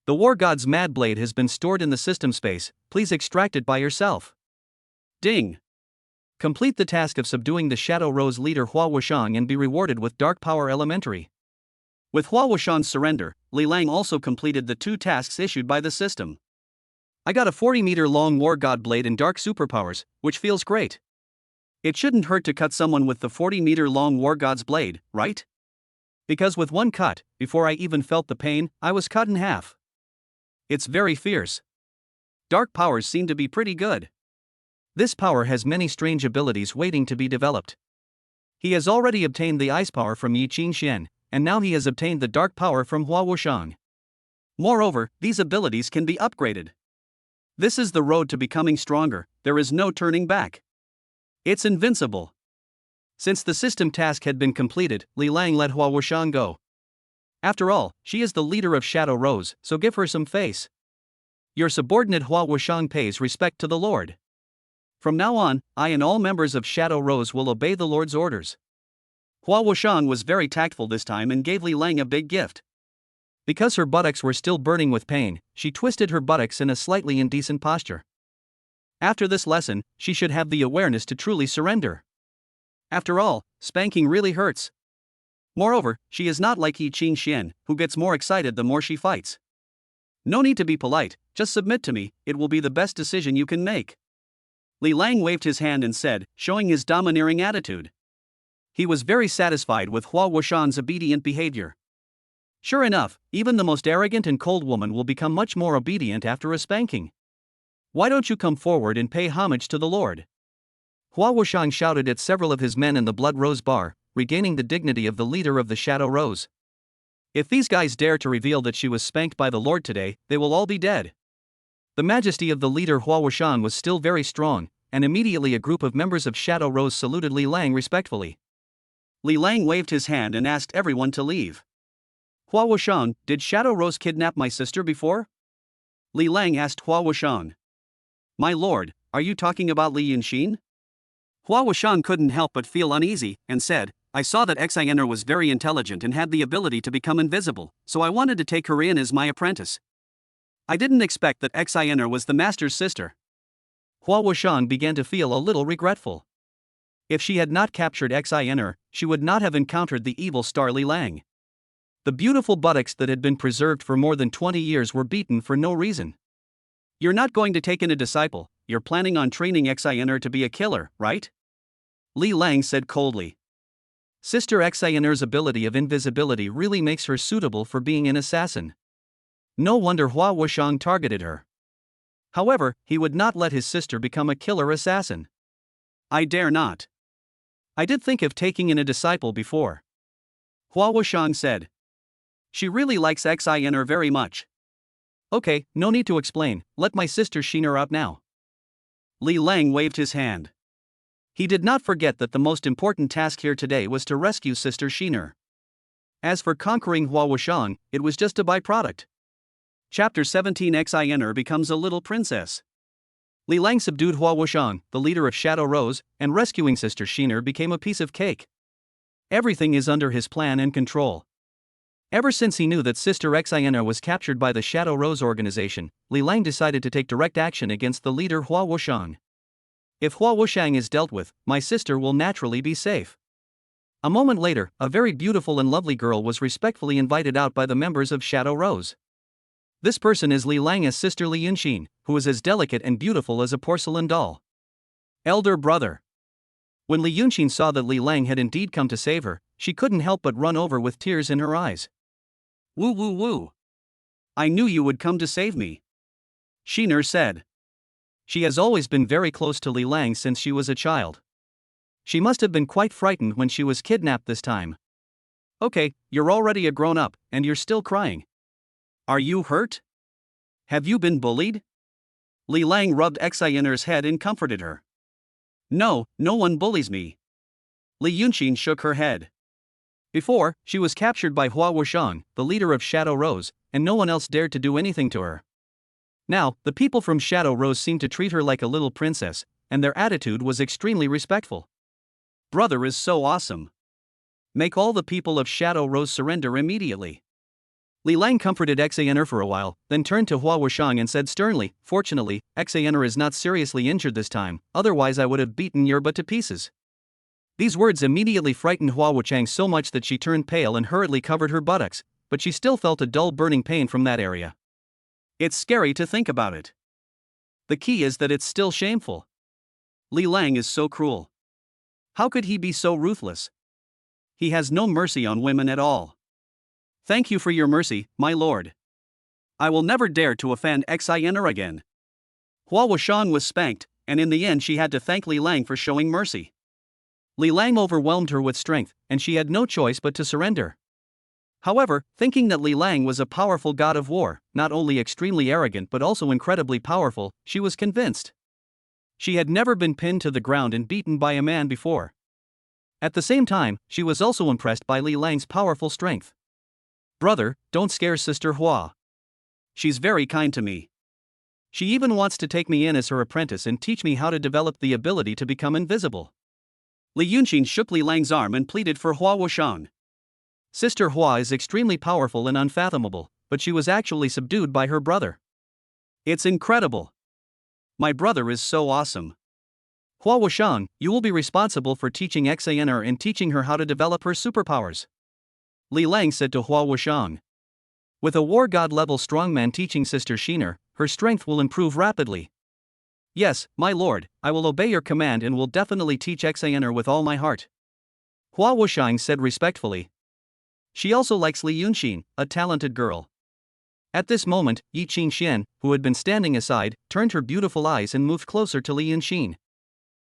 The War God's Mad Blade has been stored in the system space, please extract it by yourself. Ding! Complete the task of subduing the Shadow Rose leader Hua Wushang and be rewarded with Dark Power Elementary. With Hua Wushang's surrender, Li Lang also completed the 2 tasks issued by the system. I got a 40-meter-long War God blade and Dark Superpowers, which feels great. It shouldn't hurt to cut someone with the 40-meter-long War God's blade, right? Because with one cut, before I even felt the pain, I was cut in half. It's very fierce. Dark powers seem to be pretty good. This power has many strange abilities waiting to be developed. He has already obtained the ice power from Yi Qingxian, and now he has obtained the dark power from Hua Wushang. Moreover, these abilities can be upgraded. This is the road to becoming stronger, there is no turning back. It's invincible. Since the system task had been completed, Li Lang let Hua Wushang go. After all, she is the leader of Shadow Rose, so give her some face. Your subordinate Hua Wushang pays respect to the Lord. From now on, I and all members of Shadow Rose will obey the Lord's orders. Hua Wushang was very tactful this time and gave Li Lang a big gift. Because her buttocks were still burning with pain, she twisted her buttocks in a slightly indecent posture. After this lesson, she should have the awareness to truly surrender. After all, spanking really hurts. Moreover, she is not like Yi Qingxian, who gets more excited the more she fights. No need to be polite, just submit to me, it will be the best decision you can make. Li Lang waved his hand and said, showing his domineering attitude. He was very satisfied with Hua Wushang's obedient behavior. Sure enough, even the most arrogant and cold woman will become much more obedient after a spanking. Why don't you come forward and pay homage to the Lord? Hua Wushang shouted at several of his men in the Blood Rose Bar, regaining the dignity of the leader of the Shadow Rose. If these guys dare to reveal that she was spanked by the Lord today, they will all be dead. The majesty of the leader Hua Wushang was still very strong, and immediately a group of members of Shadow Rose saluted Li Lang respectfully. Li Lang waved his hand and asked everyone to leave. Hua Wushang, did Shadow Rose kidnap my sister before? Li Lang asked Hua Wushang. My lord, are you talking about Li Yunxin? Hua Wushang couldn't help but feel uneasy, and said, I saw that Xener was very intelligent and had the ability to become invisible, so I wanted to take her in as my apprentice. I didn't expect that Xener was the master's sister. Hua Wushang began to feel a little regretful. If she had not captured Xener, she would not have encountered the evil star Li Lang. The beautiful buttocks that had been preserved for more than 20 years were beaten for no reason. You're not going to take in a disciple, you're planning on training Xener to be a killer, right? Li Lang said coldly. Sister Xener's ability of invisibility really makes her suitable for being an assassin. No wonder Hua Wushang targeted her. However, he would not let his sister become a killer assassin. I dare not. I did think of taking in a disciple before. Hua Wushang said. She really likes Xener very much. Okay, no need to explain, let my sister Xener out now. Li Lang waved his hand. He did not forget that the most important task here today was to rescue Sister Xener. As for conquering Hua Wushang, it was just a byproduct. Chapter 17 Xener becomes a little princess. Li Lang subdued Hua Wushang, the leader of Shadow Rose, and rescuing Sister Xener became a piece of cake. Everything is under his plan and control. Ever since he knew that Sister Xener was captured by the Shadow Rose organization, Li Lang decided to take direct action against the leader Hua Wushang. If Hua Wushang is dealt with, my sister will naturally be safe. A moment later, a very beautiful and lovely girl was respectfully invited out by the members of Shadow Rose. This person is Li Lang's sister Li Yunxin, who is as delicate and beautiful as a porcelain doll. Elder brother. When Li Yunxin saw that Li Lang had indeed come to save her, she couldn't help but run over with tears in her eyes. Woo woo woo. I knew you would come to save me. Xener said. She has always been very close to Li Lang since she was a child. She must have been quite frightened when she was kidnapped this time. Okay, you're already a grown-up, and you're still crying. Are you hurt? Have you been bullied? Li Lang rubbed Xener's head and comforted her. No, no one bullies me. Li Yunxin shook her head. Before, she was captured by Hua Wushang, the leader of Shadow Rose, and no one else dared to do anything to her. Now, the people from Shadow Rose seemed to treat her like a little princess, and their attitude was extremely respectful. Brother is so awesome. Make all the people of Shadow Rose surrender immediately. Li Lang comforted Xener for a while, then turned to Hua Wushang and said sternly, "Fortunately, Xener is not seriously injured this time, otherwise I would have beaten your butt to pieces." These words immediately frightened Hua Wushang so much that she turned pale and hurriedly covered her buttocks, but she still felt a dull burning pain from that area. It's scary to think about it. The key is that it's still shameful. Li Lang is so cruel. How could he be so ruthless? He has no mercy on women at all. Thank you for your mercy, my lord. I will never dare to offend Xener again. Hua Wushang was spanked, and in the end she had to thank Li Lang for showing mercy. Li Lang overwhelmed her with strength, and she had no choice but to surrender. However, thinking that Li Lang was a powerful god of war, not only extremely arrogant but also incredibly powerful, she was convinced. She had never been pinned to the ground and beaten by a man before. At the same time, she was also impressed by Li Lang's powerful strength. Brother, don't scare Sister Hua. She's very kind to me. She even wants to take me in as her apprentice and teach me how to develop the ability to become invisible. Li Yunqing shook Li Lang's arm and pleaded for Hua Wushang. Sister Hua is extremely powerful and unfathomable, but she was actually subdued by her brother. It's incredible. My brother is so awesome. Hua Wushang, you will be responsible for teaching Xener and teaching her how to develop her superpowers. Li Lang said to Hua Wushang. With a war god level strongman teaching Sister Xener, her strength will improve rapidly. Yes, my lord, I will obey your command and will definitely teach Xener with all my heart. Hua Wushang said respectfully. She also likes Li Yunqing, a talented girl. At this moment, Yi Qingxian, who had been standing aside, turned her beautiful eyes and moved closer to Li Yunqing.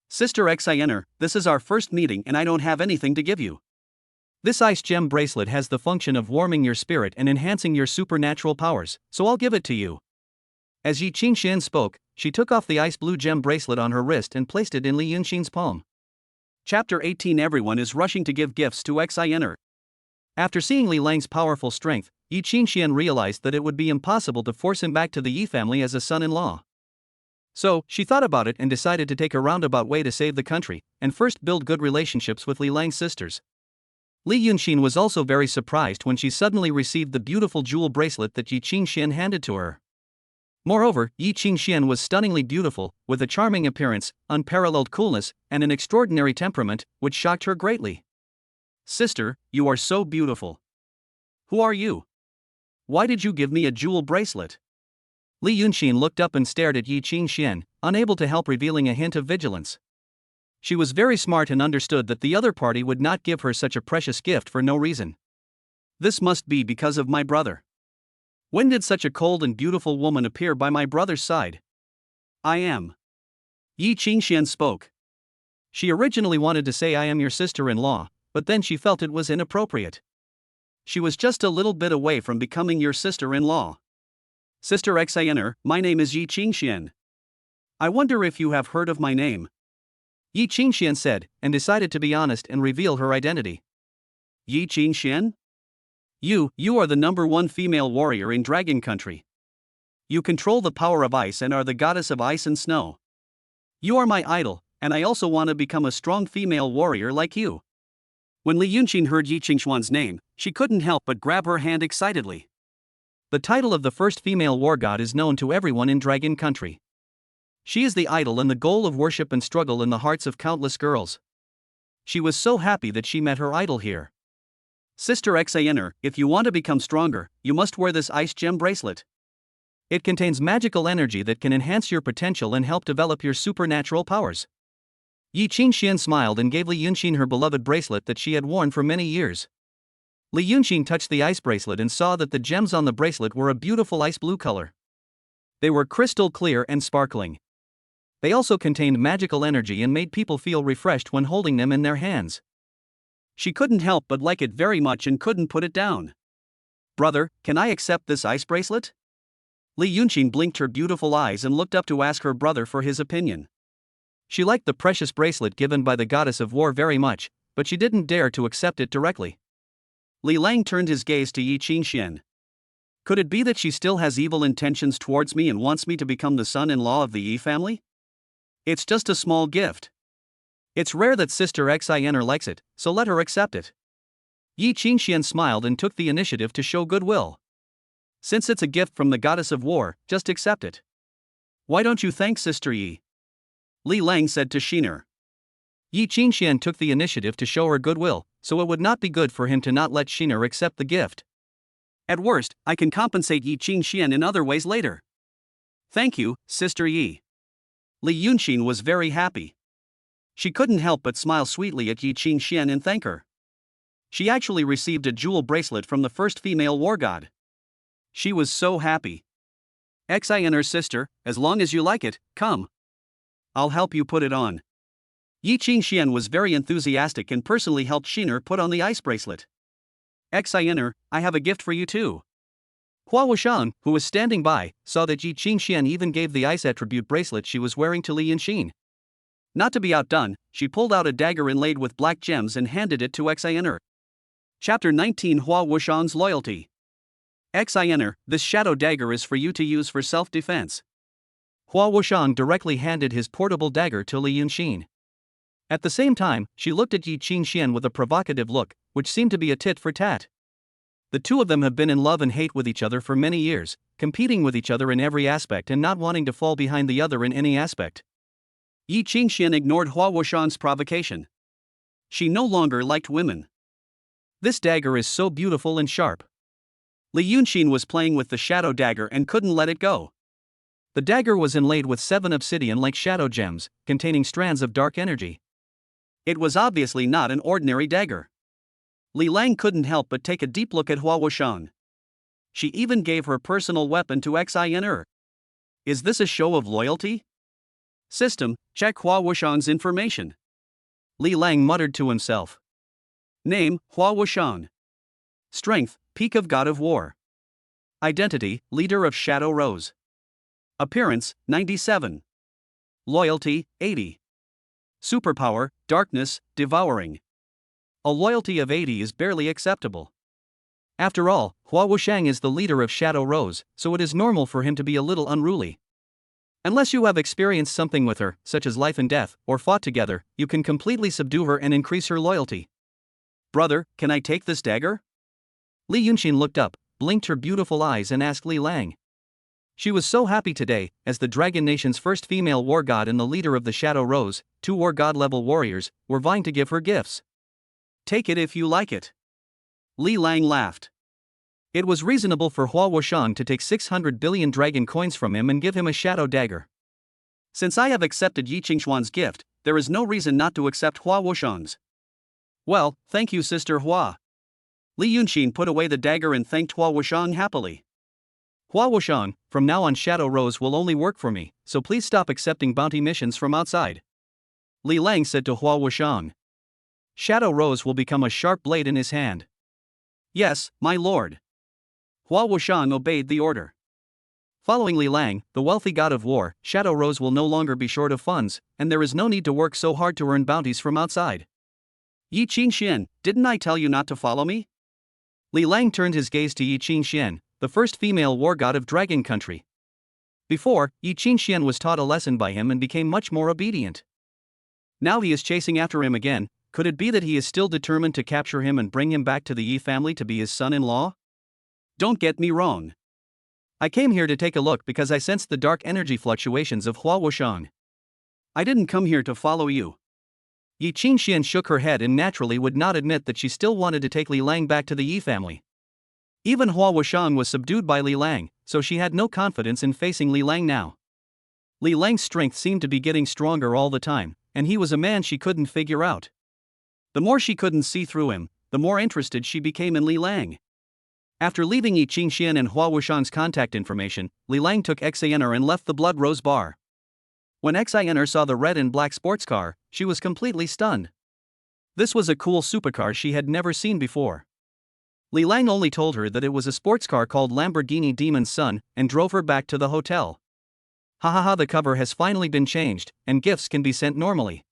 Sister Xener, this is our first meeting and I don't have anything to give you. This ice gem bracelet has the function of warming your spirit and enhancing your supernatural powers, so I'll give it to you. As Yi Qingxian spoke, she took off the ice blue gem bracelet on her wrist and placed it in Li Yunqing's palm. Chapter 18. Everyone is rushing to give gifts to Xener. After seeing Li Lang's powerful strength, Yi Qingxian realized that it would be impossible to force him back to the Yi family as a son-in-law. So, she thought about it and decided to take a roundabout way to save the country, and first build good relationships with Li Lang's sisters. Li Yunqing was also very surprised when she suddenly received the beautiful jewel bracelet that Yi Qingxian handed to her. Moreover, Yi Qingxian was stunningly beautiful, with a charming appearance, unparalleled coolness, and an extraordinary temperament, which shocked her greatly. Sister, you are so beautiful. Who are you? Why did you give me a jewel bracelet? Li Yunqing looked up and stared at Yi Qingxian, unable to help revealing a hint of vigilance. She was very smart and understood that the other party would not give her such a precious gift for no reason. This must be because of my brother. When did such a cold and beautiful woman appear by my brother's side? I am. Yi Qingxian spoke. She originally wanted to say I am your sister-in-law, but then she felt it was inappropriate. She was just a little bit away from becoming your sister-in-law. Sister Xener, my name is Yi Qingxian. I wonder if you have heard of my name. Yi Qingxian said, and decided to be honest and reveal her identity. Yi Qingxian? You are the #1 female warrior in Dragon Country. You control the power of ice and are the goddess of ice and snow. You are my idol, and I also want to become a strong female warrior like you. When Li Yunqing heard Yi Qingxian's name, she couldn't help but grab her hand excitedly. The title of the first female war god is known to everyone in Dragon Country. She is the idol and the goal of worship and struggle in the hearts of countless girls. She was so happy that she met her idol here. Sister Xener, if you want to become stronger, you must wear this ice gem bracelet. It contains magical energy that can enhance your potential and help develop your supernatural powers. Yi Qingxian smiled and gave Li Yunqing her beloved bracelet that she had worn for many years. Li Yunqing touched the ice bracelet and saw that the gems on the bracelet were a beautiful ice blue color. They were crystal clear and sparkling. They also contained magical energy and made people feel refreshed when holding them in their hands. She couldn't help but like it very much and couldn't put it down. Brother, can I accept this ice bracelet? Li Yunqing blinked her beautiful eyes and looked up to ask her brother for his opinion. She liked the precious bracelet given by the goddess of war very much, but she didn't dare to accept it directly. Li Lang turned his gaze to Yi Qingxian. Could it be that she still has evil intentions towards me and wants me to become the son-in-law of the Yi family? It's just a small gift. It's rare that Sister Xener likes it, so let her accept it. Yi Qingxian smiled and took the initiative to show goodwill. Since it's a gift from the goddess of war, just accept it. Why don't you thank Sister Yi? Li Lang said to Xener. Yi Qingxian took the initiative to show her goodwill, so it would not be good for him to not let Xener accept the gift. At worst, I can compensate Yi Qingxian in other ways later. Thank you, Sister Yi. Li Yunxin was very happy. She couldn't help but smile sweetly at Yi Qingxian and thank her. She actually received a jewel bracelet from the first female war god. She was so happy. Xener's sister, as long as you like it, come. I'll help you put it on. Yi Qingxian was very enthusiastic and personally helped Xener put on the ice bracelet. Xener, I have a gift for you too. Hua Wuxian, who was standing by, saw that Yi Qingxian even gave the ice attribute bracelet she was wearing to Li Yunxin. Not to be outdone, she pulled out a dagger inlaid with black gems and handed it to Xener. Chapter 19 Hua Wuxian's Loyalty. Xener, this shadow dagger is for you to use for self-defense. Hua Wuxian directly handed his portable dagger to Li Yunxin. At the same time, she looked at Yi Qingxian with a provocative look, which seemed to be a tit for tat. The two of them have been in love and hate with each other for many years, competing with each other in every aspect and not wanting to fall behind the other in any aspect. Yi Qingxian ignored Hua Wuxian's provocation. She no longer liked women. This dagger is so beautiful and sharp. Li Yunxin was playing with the shadow dagger and couldn't let it go. The dagger was inlaid with 7 obsidian-like shadow gems, containing strands of dark energy. It was obviously not an ordinary dagger. Li Lang couldn't help but take a deep look at Hua Wuxian. She even gave her personal weapon to Xener. Is this a show of loyalty? System, check Hua Wuxian's information. Li Lang muttered to himself. Name, Hua Wuxian. Strength, Peak of God of War. Identity, Leader of Shadow Rose. Appearance, 97. Loyalty, 80. Superpower, Darkness, Devouring. A loyalty of 80 is barely acceptable. After all, Hua Wuxian is the leader of Shadow Rose, so it is normal for him to be a little unruly. Unless you have experienced something with her, such as life and death, or fought together, you can completely subdue her and increase her loyalty. Brother, can I take this dagger? Li Yunxin looked up, blinked her beautiful eyes and asked Li Lang. She was so happy today, as the Dragon Nation's first female war god and the leader of the Shadow Rose, 2 war god level warriors, were vying to give her gifts. Take it if you like it. Li Lang laughed. It was reasonable for Hua Wuxian to take 600 billion dragon coins from him and give him a shadow dagger. Since I have accepted Yi Qingxian's gift, there is no reason not to accept Hua Wuxian's. Well, thank you Sister Hua. Li Yunxin put away the dagger and thanked Hua Wuxian happily. Hua Wuxian, from now on Shadow Rose will only work for me, so please stop accepting bounty missions from outside. Li Lang said to Hua Wuxian. Shadow Rose will become a sharp blade in his hand. Yes, my lord. Hua Wuxian obeyed the order. Following Li Lang, the wealthy god of war, Shadow Rose will no longer be short of funds, and there is no need to work so hard to earn bounties from outside. Yi Qingxian, didn't I tell you not to follow me? Li Lang turned his gaze to Yi Qingxian, the first female war god of Dragon Country. Before, Yi Qingxian was taught a lesson by him and became much more obedient. Now he is chasing after him again. Could it be that he is still determined to capture him and bring him back to the Yi family to be his son-in-law? Don't get me wrong. I came here to take a look because I sensed the dark energy fluctuations of Hua Wuxian. I didn't come here to follow you. Yi Qingxian shook her head and naturally would not admit that she still wanted to take Li Lang back to the Yi family. Even Hua Wuxian was subdued by Li Lang, so she had no confidence in facing Li Lang now. Li Lang's strength seemed to be getting stronger all the time, and he was a man she couldn't figure out. The more she couldn't see through him, the more interested she became in Li Lang. After leaving Yi Qingxian and Hua Wuxian's contact information, Li Lang took Xener and left the Blood Rose bar. When Xener saw the red and black sports car, she was completely stunned. This was a cool supercar she had never seen before. Li Lang only told her that it was a sports car called Lamborghini Demon's Son and drove her back to the hotel. Hahaha, the cover has finally been changed, and gifts can be sent normally.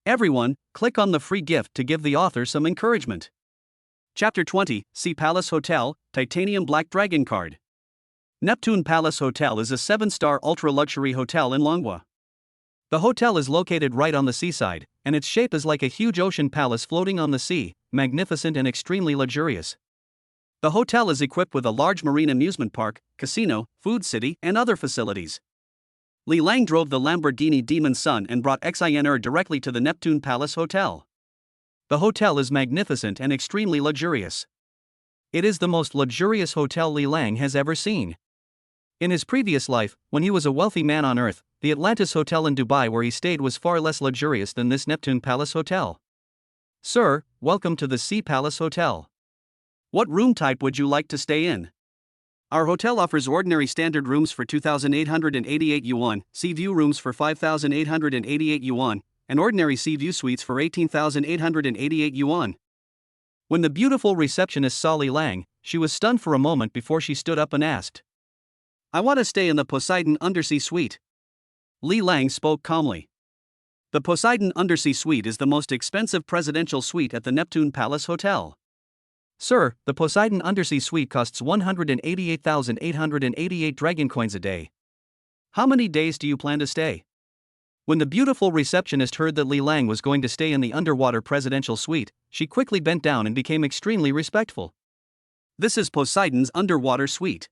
Everyone, click on the free gift to give the author some encouragement. Chapter 20, Sea Palace Hotel, Titanium Black Dragon Card. Neptune Palace Hotel is a 7-star ultra-luxury hotel in Longwa. The hotel is located right on the seaside, and its shape is like a huge ocean palace floating on the sea, magnificent and extremely luxurious. The hotel is equipped with a large marine amusement park, casino, food city, and other facilities. Li Lang drove the Lamborghini Demon Sun and brought Xener directly to the Neptune Palace Hotel. The hotel is magnificent and extremely luxurious. It is the most luxurious hotel Li Lang has ever seen. In his previous life, when he was a wealthy man on Earth, the Atlantis Hotel in Dubai where he stayed was far less luxurious than this Neptune Palace Hotel. Sir, welcome to the Sea Palace Hotel. What room type would you like to stay in? Our hotel offers ordinary standard rooms for 2,888 yuan, sea view rooms for 5,888 yuan, and ordinary sea view suites for 18,888 yuan. When the beautiful receptionist saw Li Lang, she was stunned for a moment before she stood up and asked, "I want to stay in the Poseidon Undersea Suite." Li Lang spoke calmly. The Poseidon Undersea Suite is the most expensive presidential suite at the Neptune Palace Hotel. Sir, the Poseidon Undersea Suite costs 188,888 dragon coins a day. How many days do you plan to stay? When the beautiful receptionist heard that Li Lang was going to stay in the underwater presidential suite, she quickly bent down and became extremely respectful. This is Poseidon's underwater suite.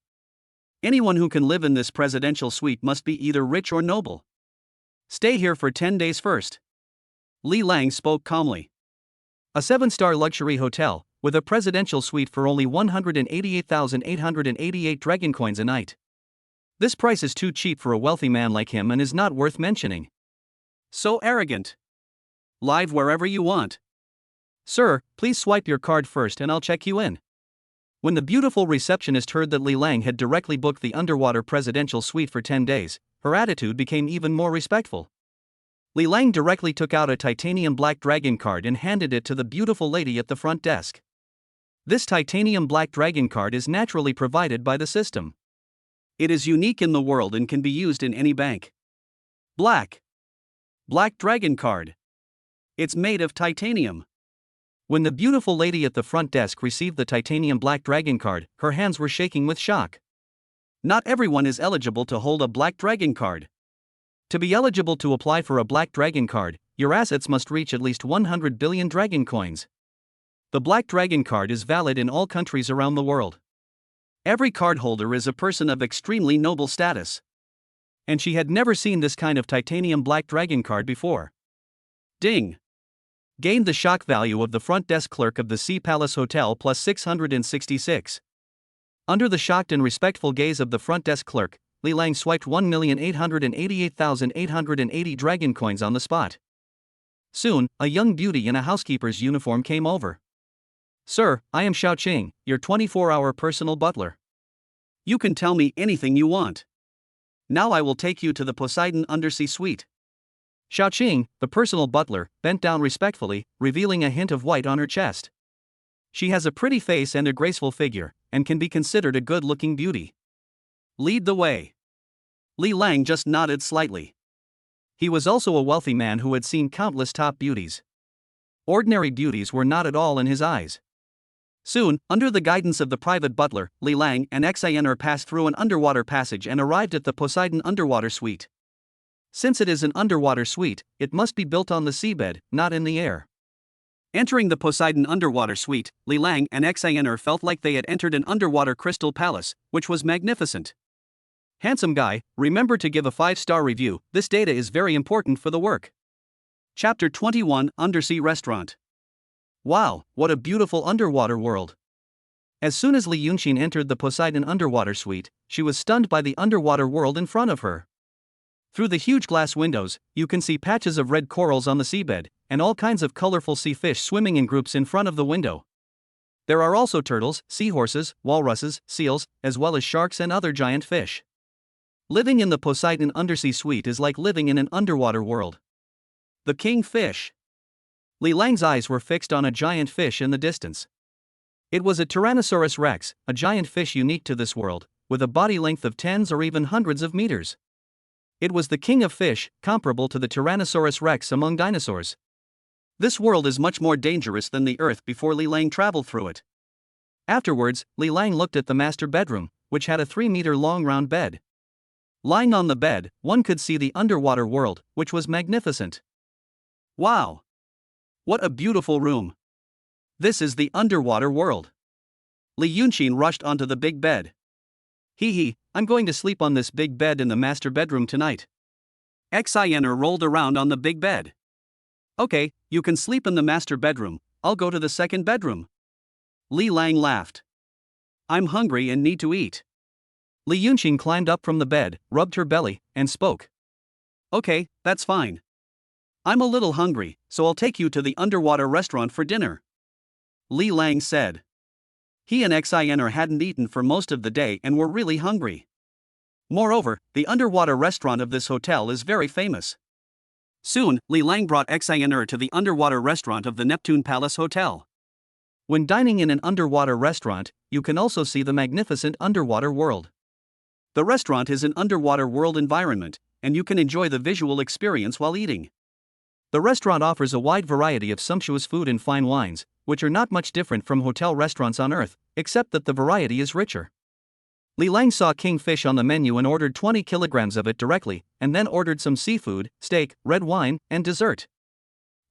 Anyone who can live in this presidential suite must be either rich or noble. Stay here for 10 days first. Li Lang spoke calmly. A 7-star luxury hotel, with a presidential suite for only 188,888 dragon coins a night. This price is too cheap for a wealthy man like him and is not worth mentioning. So arrogant. Live wherever you want. Sir, please swipe your card first and I'll check you in. When the beautiful receptionist heard that Li Lang had directly booked the underwater presidential suite for 10 days, her attitude became even more respectful. Li Lang directly took out a titanium black dragon card and handed it to the beautiful lady at the front desk. This titanium black dragon card is naturally provided by the system. It is unique in the world and can be used in any bank. Black dragon card. It's made of titanium. When the beautiful lady at the front desk received the titanium black dragon card, her hands were shaking with shock. Not everyone is eligible to hold a black dragon card. To be eligible to apply for a black dragon card, your assets must reach at least 100 billion dragon coins. The black dragon card is valid in all countries around the world. Every card holder is a person of extremely noble status. And she had never seen this kind of titanium black dragon card before. Ding! Gained the shock value of the front desk clerk of the Sea Palace Hotel plus 666. Under the shocked and respectful gaze of the front desk clerk, Li Lang swiped 1,888,880 dragon coins on the spot. Soon, a young beauty in a housekeeper's uniform came over. Sir, I am Xiaoqing, your 24-hour personal butler. You can tell me anything you want. Now I will take you to the Poseidon Undersea Suite. Xiaoqing, the personal butler, bent down respectfully, revealing a hint of white on her chest. She has a pretty face and a graceful figure, and can be considered a good-looking beauty. Lead the way. Li Lang just nodded slightly. He was also a wealthy man who had seen countless top beauties. Ordinary beauties were not at all in his eyes. Soon, under the guidance of the private butler, Li Lang and Xener passed through an underwater passage and arrived at the Poseidon Underwater Suite. Since it is an underwater suite, it must be built on the seabed, not in the air. Entering the Poseidon Underwater Suite, Li Lang and Xener felt like they had entered an underwater crystal palace, which was magnificent. Handsome guy, remember to give a 5-star review, this data is very important for the work. Chapter 21, Undersea Restaurant. Wow, what a beautiful underwater world. As soon as Li Yunxin entered the Poseidon Underwater Suite, she was stunned by the underwater world in front of her. Through the huge glass windows, you can see patches of red corals on the seabed, and all kinds of colorful sea fish swimming in groups in front of the window. There are also turtles, seahorses, walruses, seals, as well as sharks and other giant fish. Living in the Poseidon Undersea Suite is like living in an underwater world. The king fish. Li Lang's eyes were fixed on a giant fish in the distance. It was a Tyrannosaurus rex, a giant fish unique to this world, with a body length of tens or even hundreds of meters. It was the king of fish, comparable to the Tyrannosaurus rex among dinosaurs. This world is much more dangerous than the Earth before Li Lang traveled through it. Afterwards, Li Lang looked at the master bedroom, which had a 3-meter-long round bed. Lying on the bed, one could see the underwater world, which was magnificent. Wow! What a beautiful room! This is the underwater world. Li Yunqin rushed onto the big bed. Hee, I'm going to sleep on this big bed in the master bedroom tonight. Xener rolled around on the big bed. Okay, you can sleep in the master bedroom, I'll go to the second bedroom. Li Lang laughed. I'm hungry and need to eat. Li Yunqin climbed up from the bed, rubbed her belly, and spoke. Okay, that's fine. I'm a little hungry, so I'll take you to the underwater restaurant for dinner. Li Lang said. He and Xener hadn't eaten for most of the day and were really hungry. Moreover, the underwater restaurant of this hotel is very famous. Soon, Li Lang brought Xener to the underwater restaurant of the Neptune Palace Hotel. When dining in an underwater restaurant, you can also see the magnificent underwater world. The restaurant is an underwater world environment, and you can enjoy the visual experience while eating. The restaurant offers a wide variety of sumptuous food and fine wines, which are not much different from hotel restaurants on Earth, except that the variety is richer. Li Lang saw kingfish on the menu and ordered 20 kilograms of it directly, and then ordered some seafood, steak, red wine, and dessert.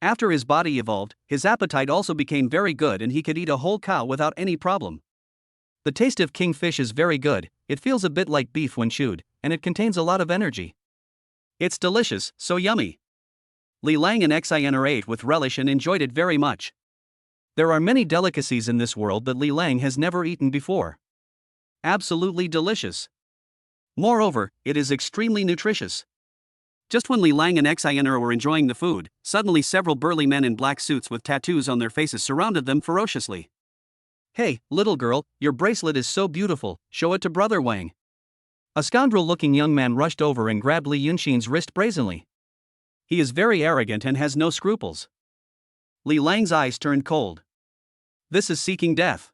After his body evolved, his appetite also became very good and he could eat a whole cow without any problem. The taste of kingfish is very good, it feels a bit like beef when chewed, and it contains a lot of energy. It's delicious, so yummy. Li Lang and Xener ate with relish and enjoyed it very much. There are many delicacies in this world that Li Lang has never eaten before. Absolutely delicious. Moreover, it is extremely nutritious. Just when Li Lang and Xener were enjoying the food, suddenly several burly men in black suits with tattoos on their faces surrounded them ferociously. Hey, little girl, your bracelet is so beautiful, show it to Brother Wang. A scoundrel-looking young man rushed over and grabbed Li Yunqin's wrist brazenly. He is very arrogant and has no scruples. Li Lang's eyes turned cold. This is seeking death.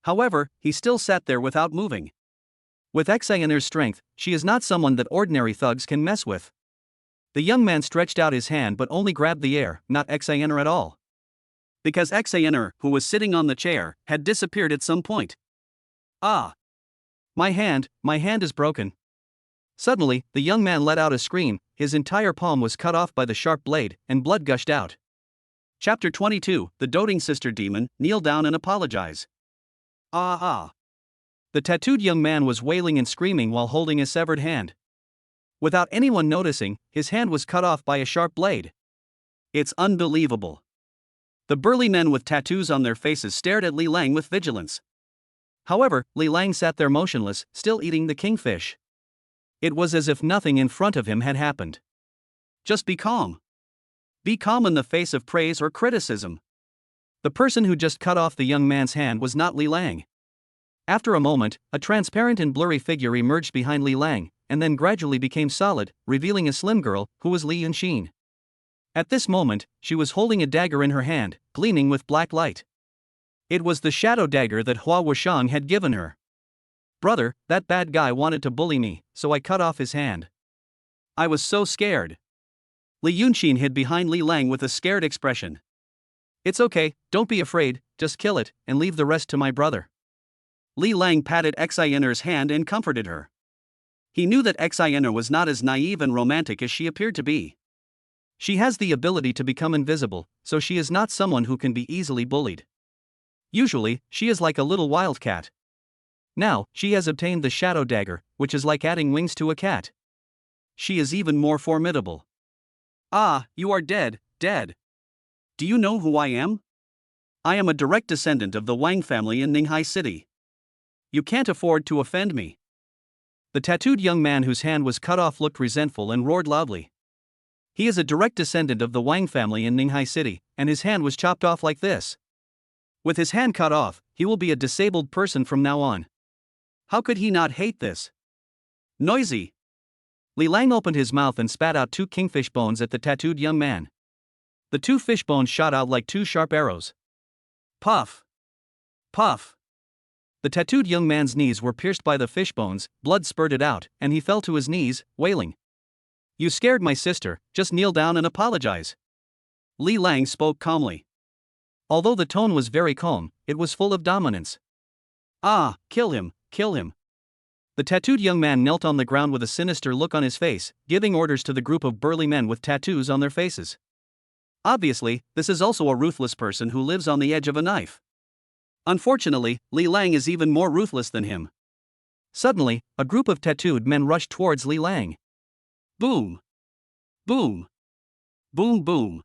However, he still sat there without moving. With Xener's strength, she is not someone that ordinary thugs can mess with. The young man stretched out his hand but only grabbed the air, not Xener at all. Because Xener, who was sitting on the chair, had disappeared at some point. Ah! My hand is broken. Suddenly, the young man let out a scream, his entire palm was cut off by the sharp blade, and blood gushed out. Chapter 22, The Doting Sister Demon, Kneel Down and Apologize. Ah! The tattooed young man was wailing and screaming while holding a severed hand. Without anyone noticing, his hand was cut off by a sharp blade. It's unbelievable. The burly men with tattoos on their faces stared at Li Lang with vigilance. However, Li Lang sat there motionless, still eating the kingfish. It was as if nothing in front of him had happened. Just be calm. Be calm in the face of praise or criticism. The person who just cut off the young man's hand was not Li Lang. After a moment, a transparent and blurry figure emerged behind Li Lang, and then gradually became solid, revealing a slim girl, who was Li Yunqin. At this moment, she was holding a dagger in her hand, gleaming with black light. It was the shadow dagger that Hua Wushang had given her. Brother, that bad guy wanted to bully me, so I cut off his hand. I was so scared. Li Yunqin hid behind Li Lang with a scared expression. It's okay, don't be afraid, just kill it, and leave the rest to my brother. Li Lang patted Xener's hand and comforted her. He knew that Xener was not as naive and romantic as she appeared to be. She has the ability to become invisible, so she is not someone who can be easily bullied. Usually, she is like a little wildcat. Now, she has obtained the shadow dagger, which is like adding wings to a cat. She is even more formidable. Ah, you are dead. Do you know who I am? I am a direct descendant of the Wang family in Ninghai City. You can't afford to offend me. The tattooed young man whose hand was cut off looked resentful and roared loudly. He is a direct descendant of the Wang family in Ninghai City, and his hand was chopped off like this. With his hand cut off, he will be a disabled person from now on. How could he not hate this? Noisy! Li Lang opened his mouth and spat out 2 kingfish bones at the tattooed young man. The 2 fish bones shot out like 2 sharp arrows. Puff! Puff! The tattooed young man's knees were pierced by the fish bones, blood spurted out, and he fell to his knees, wailing. You scared my sister, just kneel down and apologize. Li Lang spoke calmly. Although the tone was very calm, it was full of dominance. Ah, kill him, kill him. The tattooed young man knelt on the ground with a sinister look on his face, giving orders to the group of burly men with tattoos on their faces. Obviously, this is also a ruthless person who lives on the edge of a knife. Unfortunately, Li Lang is even more ruthless than him. Suddenly, a group of tattooed men rushed towards Li Lang. Boom! Boom! Boom boom!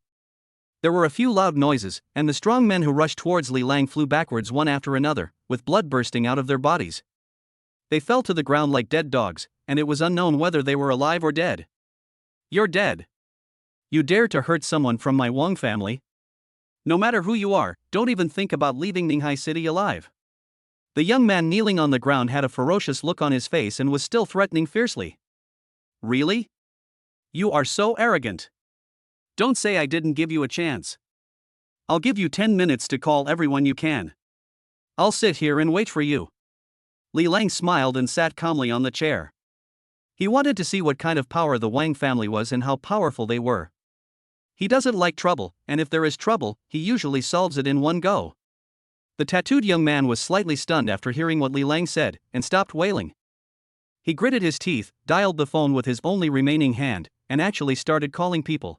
There were a few loud noises, and the strong men who rushed towards Li Lang flew backwards one after another, with blood bursting out of their bodies. They fell to the ground like dead dogs, and it was unknown whether they were alive or dead. You're dead. You dare to hurt someone from my Wang family? No matter who you are, don't even think about leaving Ninghai City alive. The young man kneeling on the ground had a ferocious look on his face and was still threatening fiercely. Really? You are so arrogant. Don't say I didn't give you a chance. I'll give you 10 minutes to call everyone you can. I'll sit here and wait for you. Li Lang smiled and sat calmly on the chair. He wanted to see what kind of power the Wang family was and how powerful they were. He doesn't like trouble, and if there is trouble, he usually solves it in one go. The tattooed young man was slightly stunned after hearing what Li Lang said, and stopped wailing. He gritted his teeth, dialed the phone with his only remaining hand, and actually started calling people.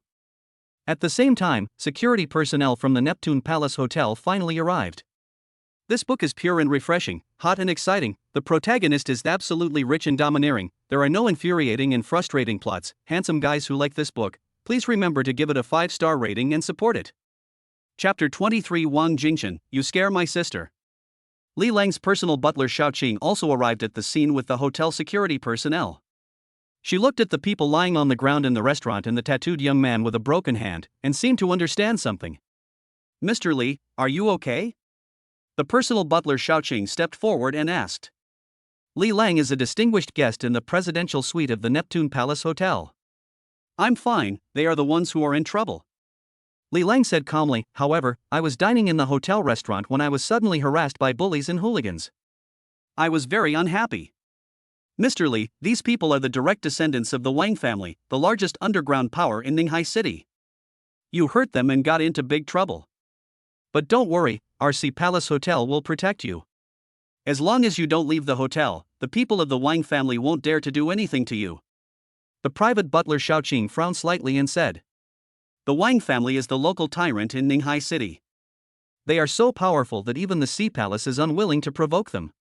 At the same time, security personnel from the Neptune Palace Hotel finally arrived. This book is pure and refreshing, hot and exciting. The protagonist is absolutely rich and domineering. There are no infuriating and frustrating plots. Handsome guys who like this book, please remember to give it a 5-star rating and support it. Chapter 23 Wang Jingchen, You Scare My Sister. Li Lang's personal butler Xiaoqing also arrived at the scene with the hotel security personnel. She looked at the people lying on the ground in the restaurant and the tattooed young man with a broken hand, and seemed to understand something. Mr. Li, are you okay? The personal butler Xiaoqing stepped forward and asked. Li Lang is a distinguished guest in the presidential suite of the Neptune Palace Hotel. I'm fine, they are the ones who are in trouble. Li Lang said calmly, however, I was dining in the hotel restaurant when I was suddenly harassed by bullies and hooligans. I was very unhappy. Mr. Li, these people are the direct descendants of the Wang family, the largest underground power in Ninghai City. You hurt them and got into big trouble. But don't worry, RC Palace Hotel will protect you. As long as you don't leave the hotel, the people of the Wang family won't dare to do anything to you. The private butler Xiaoqing frowned slightly and said. The Wang family is the local tyrant in Ninghai City. They are so powerful that even the Sea Palace is unwilling to provoke them.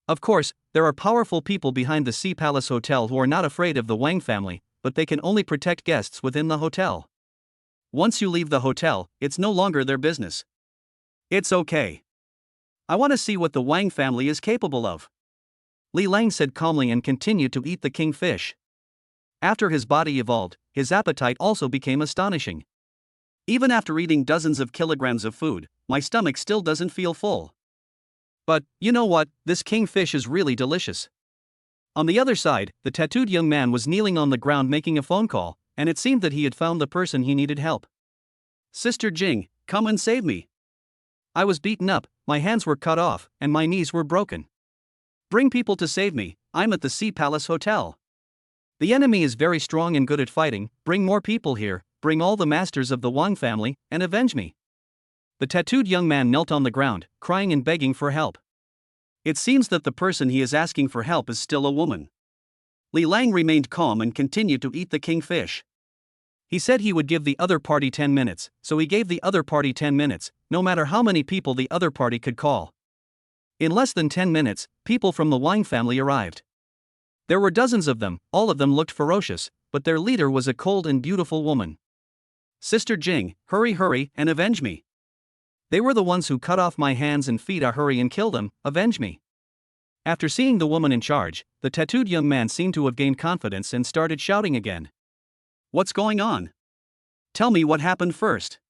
Of course, there are powerful people behind the Sea Palace Hotel who are not afraid of the Wang family, but they can only protect guests within the hotel. Once you leave the hotel, it's no longer their business. It's okay. I want to see what the Wang family is capable of. Li Lang said calmly and continued to eat the kingfish. After his body evolved, his appetite also became astonishing. Even after eating dozens of kilograms of food, my stomach still doesn't feel full. But, you know what, this kingfish is really delicious. On the other side, the tattooed young man was kneeling on the ground making a phone call, and it seemed that he had found the person he needed help. Sister Jing, come and save me. I was beaten up, my hands were cut off, and my knees were broken. Bring people to save me, I'm at the Sea Palace Hotel. The enemy is very strong and good at fighting, bring more people here, bring all the masters of the Wang family, and avenge me. The tattooed young man knelt on the ground, crying and begging for help. It seems that the person he is asking for help is still a woman. Li Lang remained calm and continued to eat the kingfish. He said he would give the other party 10 minutes, so he gave the other party 10 minutes, no matter how many people the other party could call. In less than 10 minutes, people from the Wang family arrived. There were dozens of them, all of them looked ferocious, but their leader was a cold and beautiful woman. Sister Jing, hurry and avenge me. They were the ones who cut off my hands and feet. Hurry and kill them, avenge me. After seeing the woman in charge, the tattooed young man seemed to have gained confidence and started shouting again. What's going on? Tell me what happened first.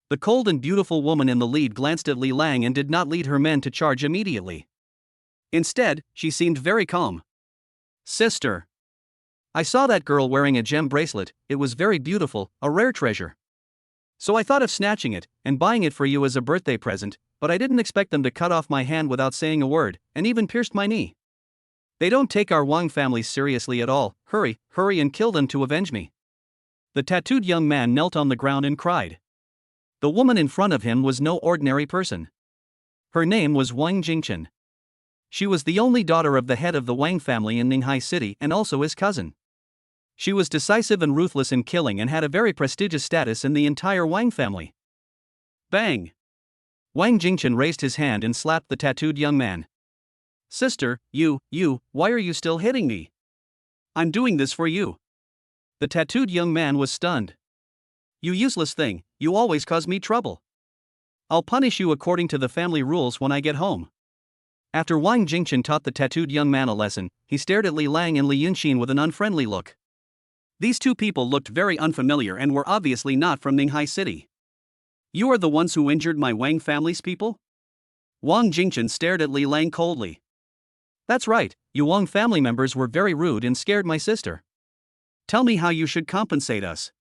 The cold and beautiful woman in the lead glanced at Li Lang and did not lead her men to charge immediately. Instead, she seemed very calm. Sister. I saw that girl wearing a gem bracelet, it was very beautiful, a rare treasure. So I thought of snatching it, and buying it for you as a birthday present, but I didn't expect them to cut off my hand without saying a word, and even pierced my knee. They don't take our Wang family seriously at all, hurry and kill them to avenge me. The tattooed young man knelt on the ground and cried. The woman in front of him was no ordinary person. Her name was Wang Jingchen. She was the only daughter of the head of the Wang family in Ninghai City and also his cousin. She was decisive and ruthless in killing and had a very prestigious status in the entire Wang family. Bang! Wang Jingchen raised his hand and slapped the tattooed young man. Sister, why are you still hitting me? I'm doing this for you. The tattooed young man was stunned. You useless thing, you always cause me trouble. I'll punish you according to the family rules when I get home. After Wang Jingchen taught the tattooed young man a lesson, he stared at Li Lang and Li Yunxin with an unfriendly look. These two people looked very unfamiliar and were obviously not from Ninghai City. You are the ones who injured my Wang family's people? Wang Jingchen stared at Li Lang coldly. That's right, you Wang family members were very rude and scared my sister. Tell me how you should compensate us.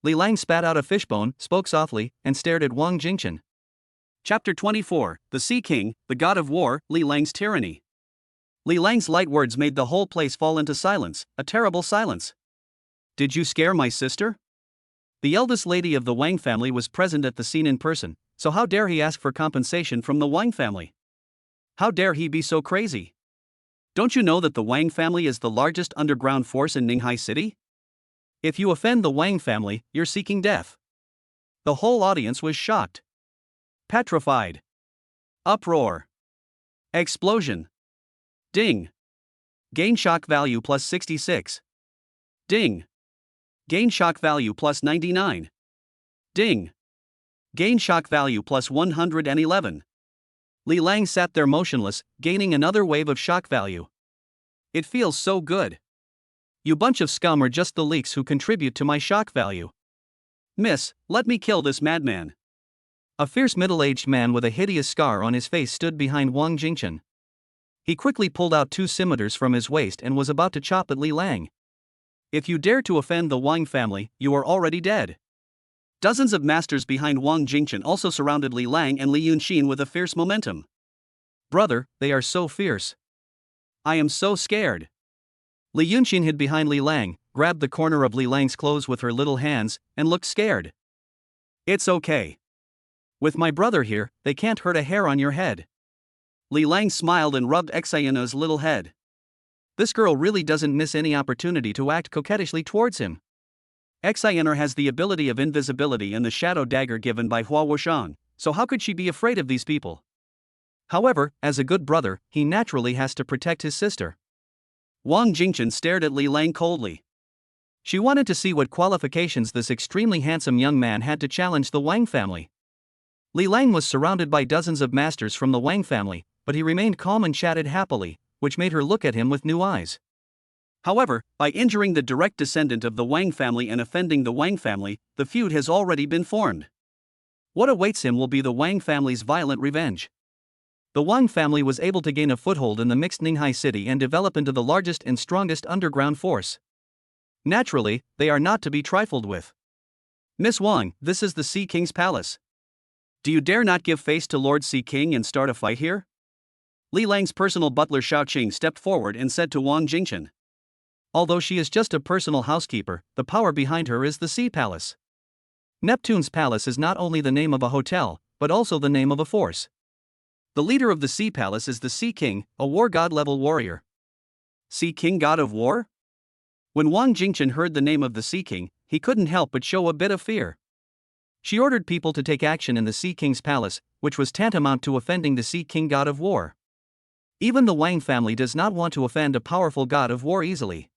Li Lang spat out a fishbone, spoke softly, and stared at Wang Jingchen. Chapter 24, The Sea King, the God of War, Li Lang's Tyranny. Li Lang's light words made the whole place fall into silence, a terrible silence. Did you scare my sister? The eldest lady of the Wang family was present at the scene in person, so how dare he ask for compensation from the Wang family? How dare he be so crazy? Don't you know that the Wang family is the largest underground force in Ninghai City? If you offend the Wang family, you're seeking death. The whole audience was shocked. Petrified. Uproar. Explosion. Ding. Gain shock value plus 66. Ding. Gain shock value plus 99. Ding. Gain shock value plus 111. Li Lang sat there motionless, gaining another wave of shock value. It feels so good. You bunch of scum are just the leaks who contribute to my shock value. Miss, let me kill this madman. A fierce middle-aged man with a hideous scar on his face stood behind Wang Jingchen. He quickly pulled out 2 scimitars from his waist and was about to chop at Li Lang. If you dare to offend the Wang family, you are already dead. Dozens of masters behind Wang Jingchen also surrounded Li Lang and Li Yunxin with a fierce momentum. Brother, they are so fierce. I am so scared. Li Yunxin hid behind Li Lang, grabbed the corner of Li Lang's clothes with her little hands, and looked scared. It's okay. With my brother here, they can't hurt a hair on your head. Li Lang smiled and rubbed Xener's little head. This girl really doesn't miss any opportunity to act coquettishly towards him. Xener has the ability of invisibility and the shadow dagger given by Hua Wushang, so how could she be afraid of these people? However, as a good brother, he naturally has to protect his sister. Wang Jingchen stared at Li Lang coldly. She wanted to see what qualifications this extremely handsome young man had to challenge the Wang family. Li Lang was surrounded by dozens of masters from the Wang family, but he remained calm and chatted happily, which made her look at him with new eyes. However, by injuring the direct descendant of the Wang family and offending the Wang family, the feud has already been formed. What awaits him will be the Wang family's violent revenge. The Wang family was able to gain a foothold in the mixed Ninghai City and develop into the largest and strongest underground force. Naturally, they are not to be trifled with. Miss Wang, this is the Sea King's palace. Do you dare not give face to Lord Sea King and start a fight here? Li Lang's personal butler Shaoqing stepped forward and said to Wang Jingchen. Although she is just a personal housekeeper, the power behind her is the Sea Palace. Neptune's Palace is not only the name of a hotel, but also the name of a force. The leader of the Sea Palace is the Sea King, a war god-level warrior. Sea King, god of war? When Wang Jingchen heard the name of the Sea King, he couldn't help but show a bit of fear. She ordered people to take action in the Sea King's palace, which was tantamount to offending the Sea King, god of war. Even the Wang family does not want to offend a powerful god of war easily.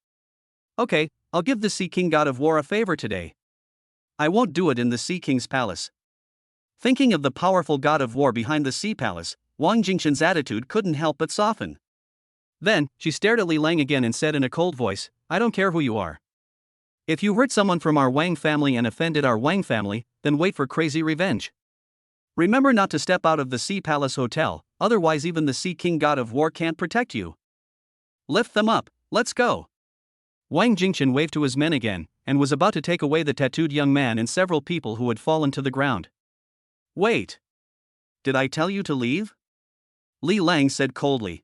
Okay, I'll give the Sea King, god of war, a favor today. I won't do it in the Sea King's palace. Thinking of the powerful god of war behind the Sea Palace, Wang Jingchen's attitude couldn't help but soften. Then, she stared at Li Lang again and said in a cold voice, I don't care who you are. If you hurt someone from our Wang family and offended our Wang family, then wait for crazy revenge. Remember not to step out of the Sea Palace Hotel, otherwise even the Sea King, god of war, can't protect you. Lift them up, let's go. Wang Jingchen waved to his men again, and was about to take away the tattooed young man and several people who had fallen to the ground. Wait. Did I tell you to leave? Li Lang said coldly.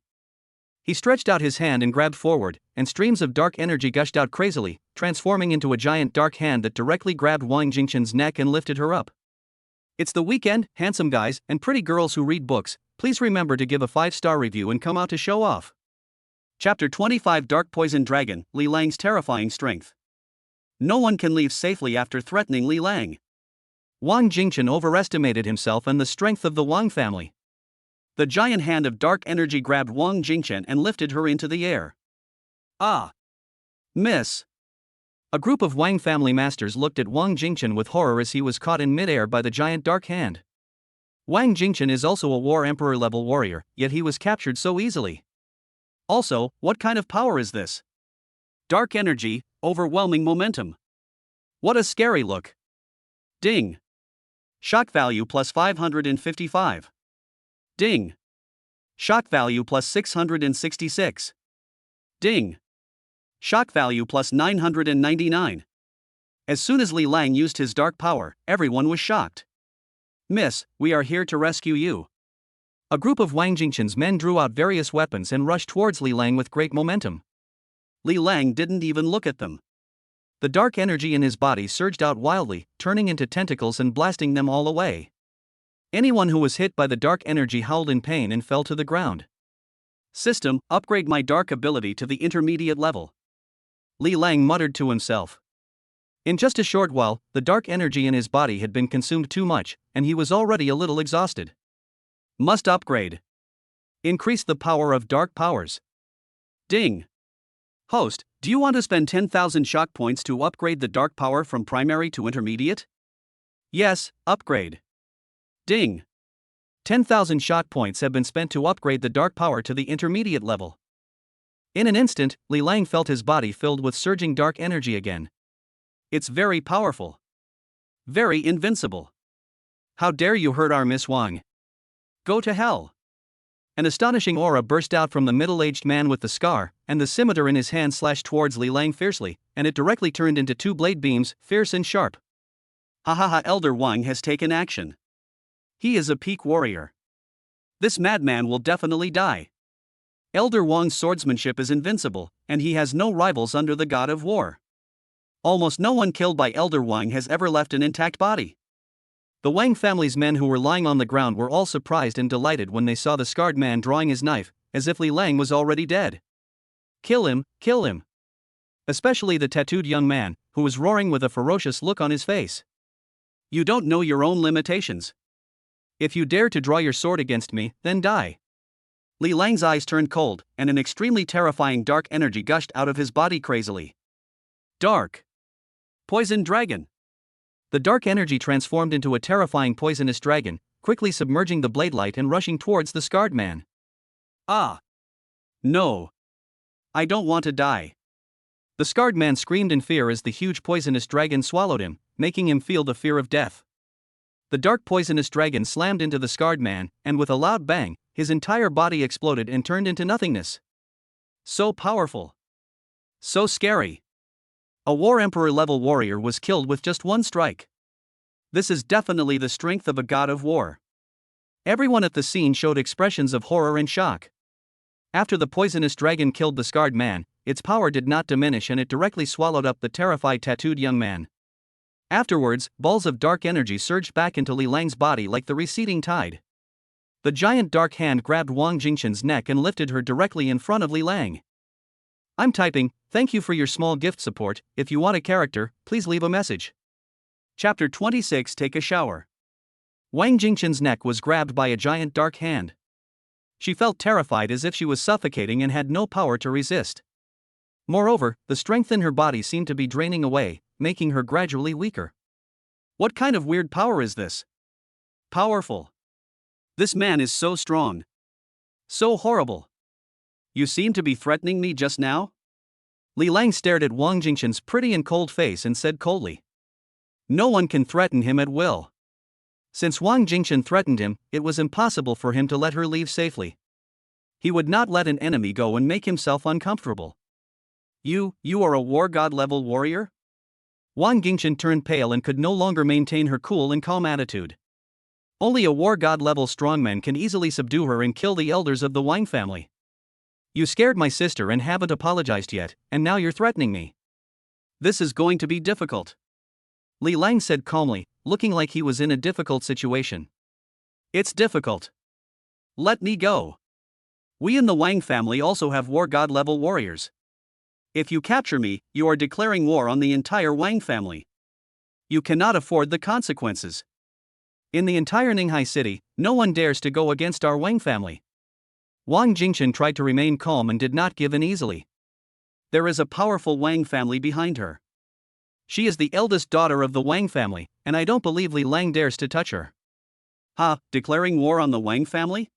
He stretched out his hand and grabbed forward, and streams of dark energy gushed out crazily, transforming into a giant dark hand that directly grabbed Wang Jingchen's neck and lifted her up. It's the weekend, handsome guys and pretty girls who read books, please remember to give a 5-star review and come out to show off. Chapter 25 Dark Poison Dragon, Li Lang's terrifying strength. No one can leave safely after threatening Li Lang. Wang Jingchen overestimated himself and the strength of the Wang family. The giant hand of dark energy grabbed Wang Jingchen and lifted her into the air. Ah! Miss! A group of Wang family masters looked at Wang Jingchen with horror as he was caught in midair by the giant dark hand. Wang Jingchen is also a War Emperor level warrior, yet he was captured so easily. Also, what kind of power is this? Dark energy, overwhelming momentum. What a scary look. Ding. Shock value plus 555. Ding. Shock value plus 666. Ding. Shock value plus 999. As soon as Li Lang used his dark power, everyone was shocked. Miss, we are here to rescue you. A group of Wang Jingchen's men drew out various weapons and rushed towards Li Lang with great momentum. Li Lang didn't even look at them. The dark energy in his body surged out wildly, turning into tentacles and blasting them all away. Anyone who was hit by the dark energy howled in pain and fell to the ground. System, upgrade my dark ability to the intermediate level. Li Lang muttered to himself. In just a short while, the dark energy in his body had been consumed too much, and he was already a little exhausted. Must upgrade. Increase the power of dark powers. Ding. Host, do you want to spend 10,000 shock points to upgrade the dark power from primary to intermediate? Yes, upgrade. Ding. 10,000 shock points have been spent to upgrade the dark power to the intermediate level. In an instant, Li Lang felt his body filled with surging dark energy again. It's very powerful. Very invincible. How dare you hurt our Miss Wang? Go to hell. An astonishing aura burst out from the middle-aged man with the scar, and the scimitar in his hand slashed towards Li Lang fiercely, and it directly turned into 2 blade beams, fierce and sharp. Ha ha ha! Elder Wang has taken action. He is a peak warrior. This madman will definitely die. Elder Wang's swordsmanship is invincible, and he has no rivals under the god of war. Almost no one killed by Elder Wang has ever left an intact body. The Wang family's men who were lying on the ground were all surprised and delighted when they saw the scarred man drawing his knife, as if Li Lang was already dead. Kill him, kill him. Especially the tattooed young man, who was roaring with a ferocious look on his face. You don't know your own limitations. If you dare to draw your sword against me, then die. Li Lang's eyes turned cold, and an extremely terrifying dark energy gushed out of his body crazily. Dark. Poison dragon. The dark energy transformed into a terrifying poisonous dragon, quickly submerging the blade light and rushing towards the scarred man. Ah! No! I don't want to die. The scarred man screamed in fear as the huge poisonous dragon swallowed him, making him feel the fear of death. The dark poisonous dragon slammed into the scarred man, and with a loud bang, his entire body exploded and turned into nothingness. So powerful. So scary. A War Emperor level warrior was killed with just one strike. This is definitely the strength of a god of war. Everyone at the scene showed expressions of horror and shock. After the poisonous dragon killed the scarred man, its power did not diminish and it directly swallowed up the terrified tattooed young man. Afterwards, balls of dark energy surged back into Li Lang's body like the receding tide. The giant dark hand grabbed Wang Jingchen's neck and lifted her directly in front of Li Lang. I'm typing, thank you for your small gift support. If you want a character, please leave a message. Chapter 26 Take a shower. Wang Jingchen's neck was grabbed by a giant dark hand. She felt terrified as if she was suffocating and had no power to resist. Moreover, the strength in her body seemed to be draining away, making her gradually weaker. What kind of weird power is this? Powerful. This man is so strong. So horrible. You seem to be threatening me just now? Li Lang stared at Wang Jingchen's pretty and cold face and said coldly. No one can threaten him at will. Since Wang Jingchen threatened him, it was impossible for him to let her leave safely. He would not let an enemy go and make himself uncomfortable. You are a war god level warrior? Wang Jingchen turned pale and could no longer maintain her cool and calm attitude. Only a war god level strongman can easily subdue her and kill the elders of the Wang family. You scared my sister and haven't apologized yet, and now you're threatening me. This is going to be difficult. Li Lang said calmly, looking like he was in a difficult situation. It's difficult. Let me go. We in the Wang family also have war god level warriors. If you capture me, you are declaring war on the entire Wang family. You cannot afford the consequences. In the entire Ninghai city, no one dares to go against our Wang family. Wang Jingchen tried to remain calm and did not give in easily. There is a powerful Wang family behind her. She is the eldest daughter of the Wang family, and I don't believe Li Lang dares to touch her. Ha, declaring war on the Wang family?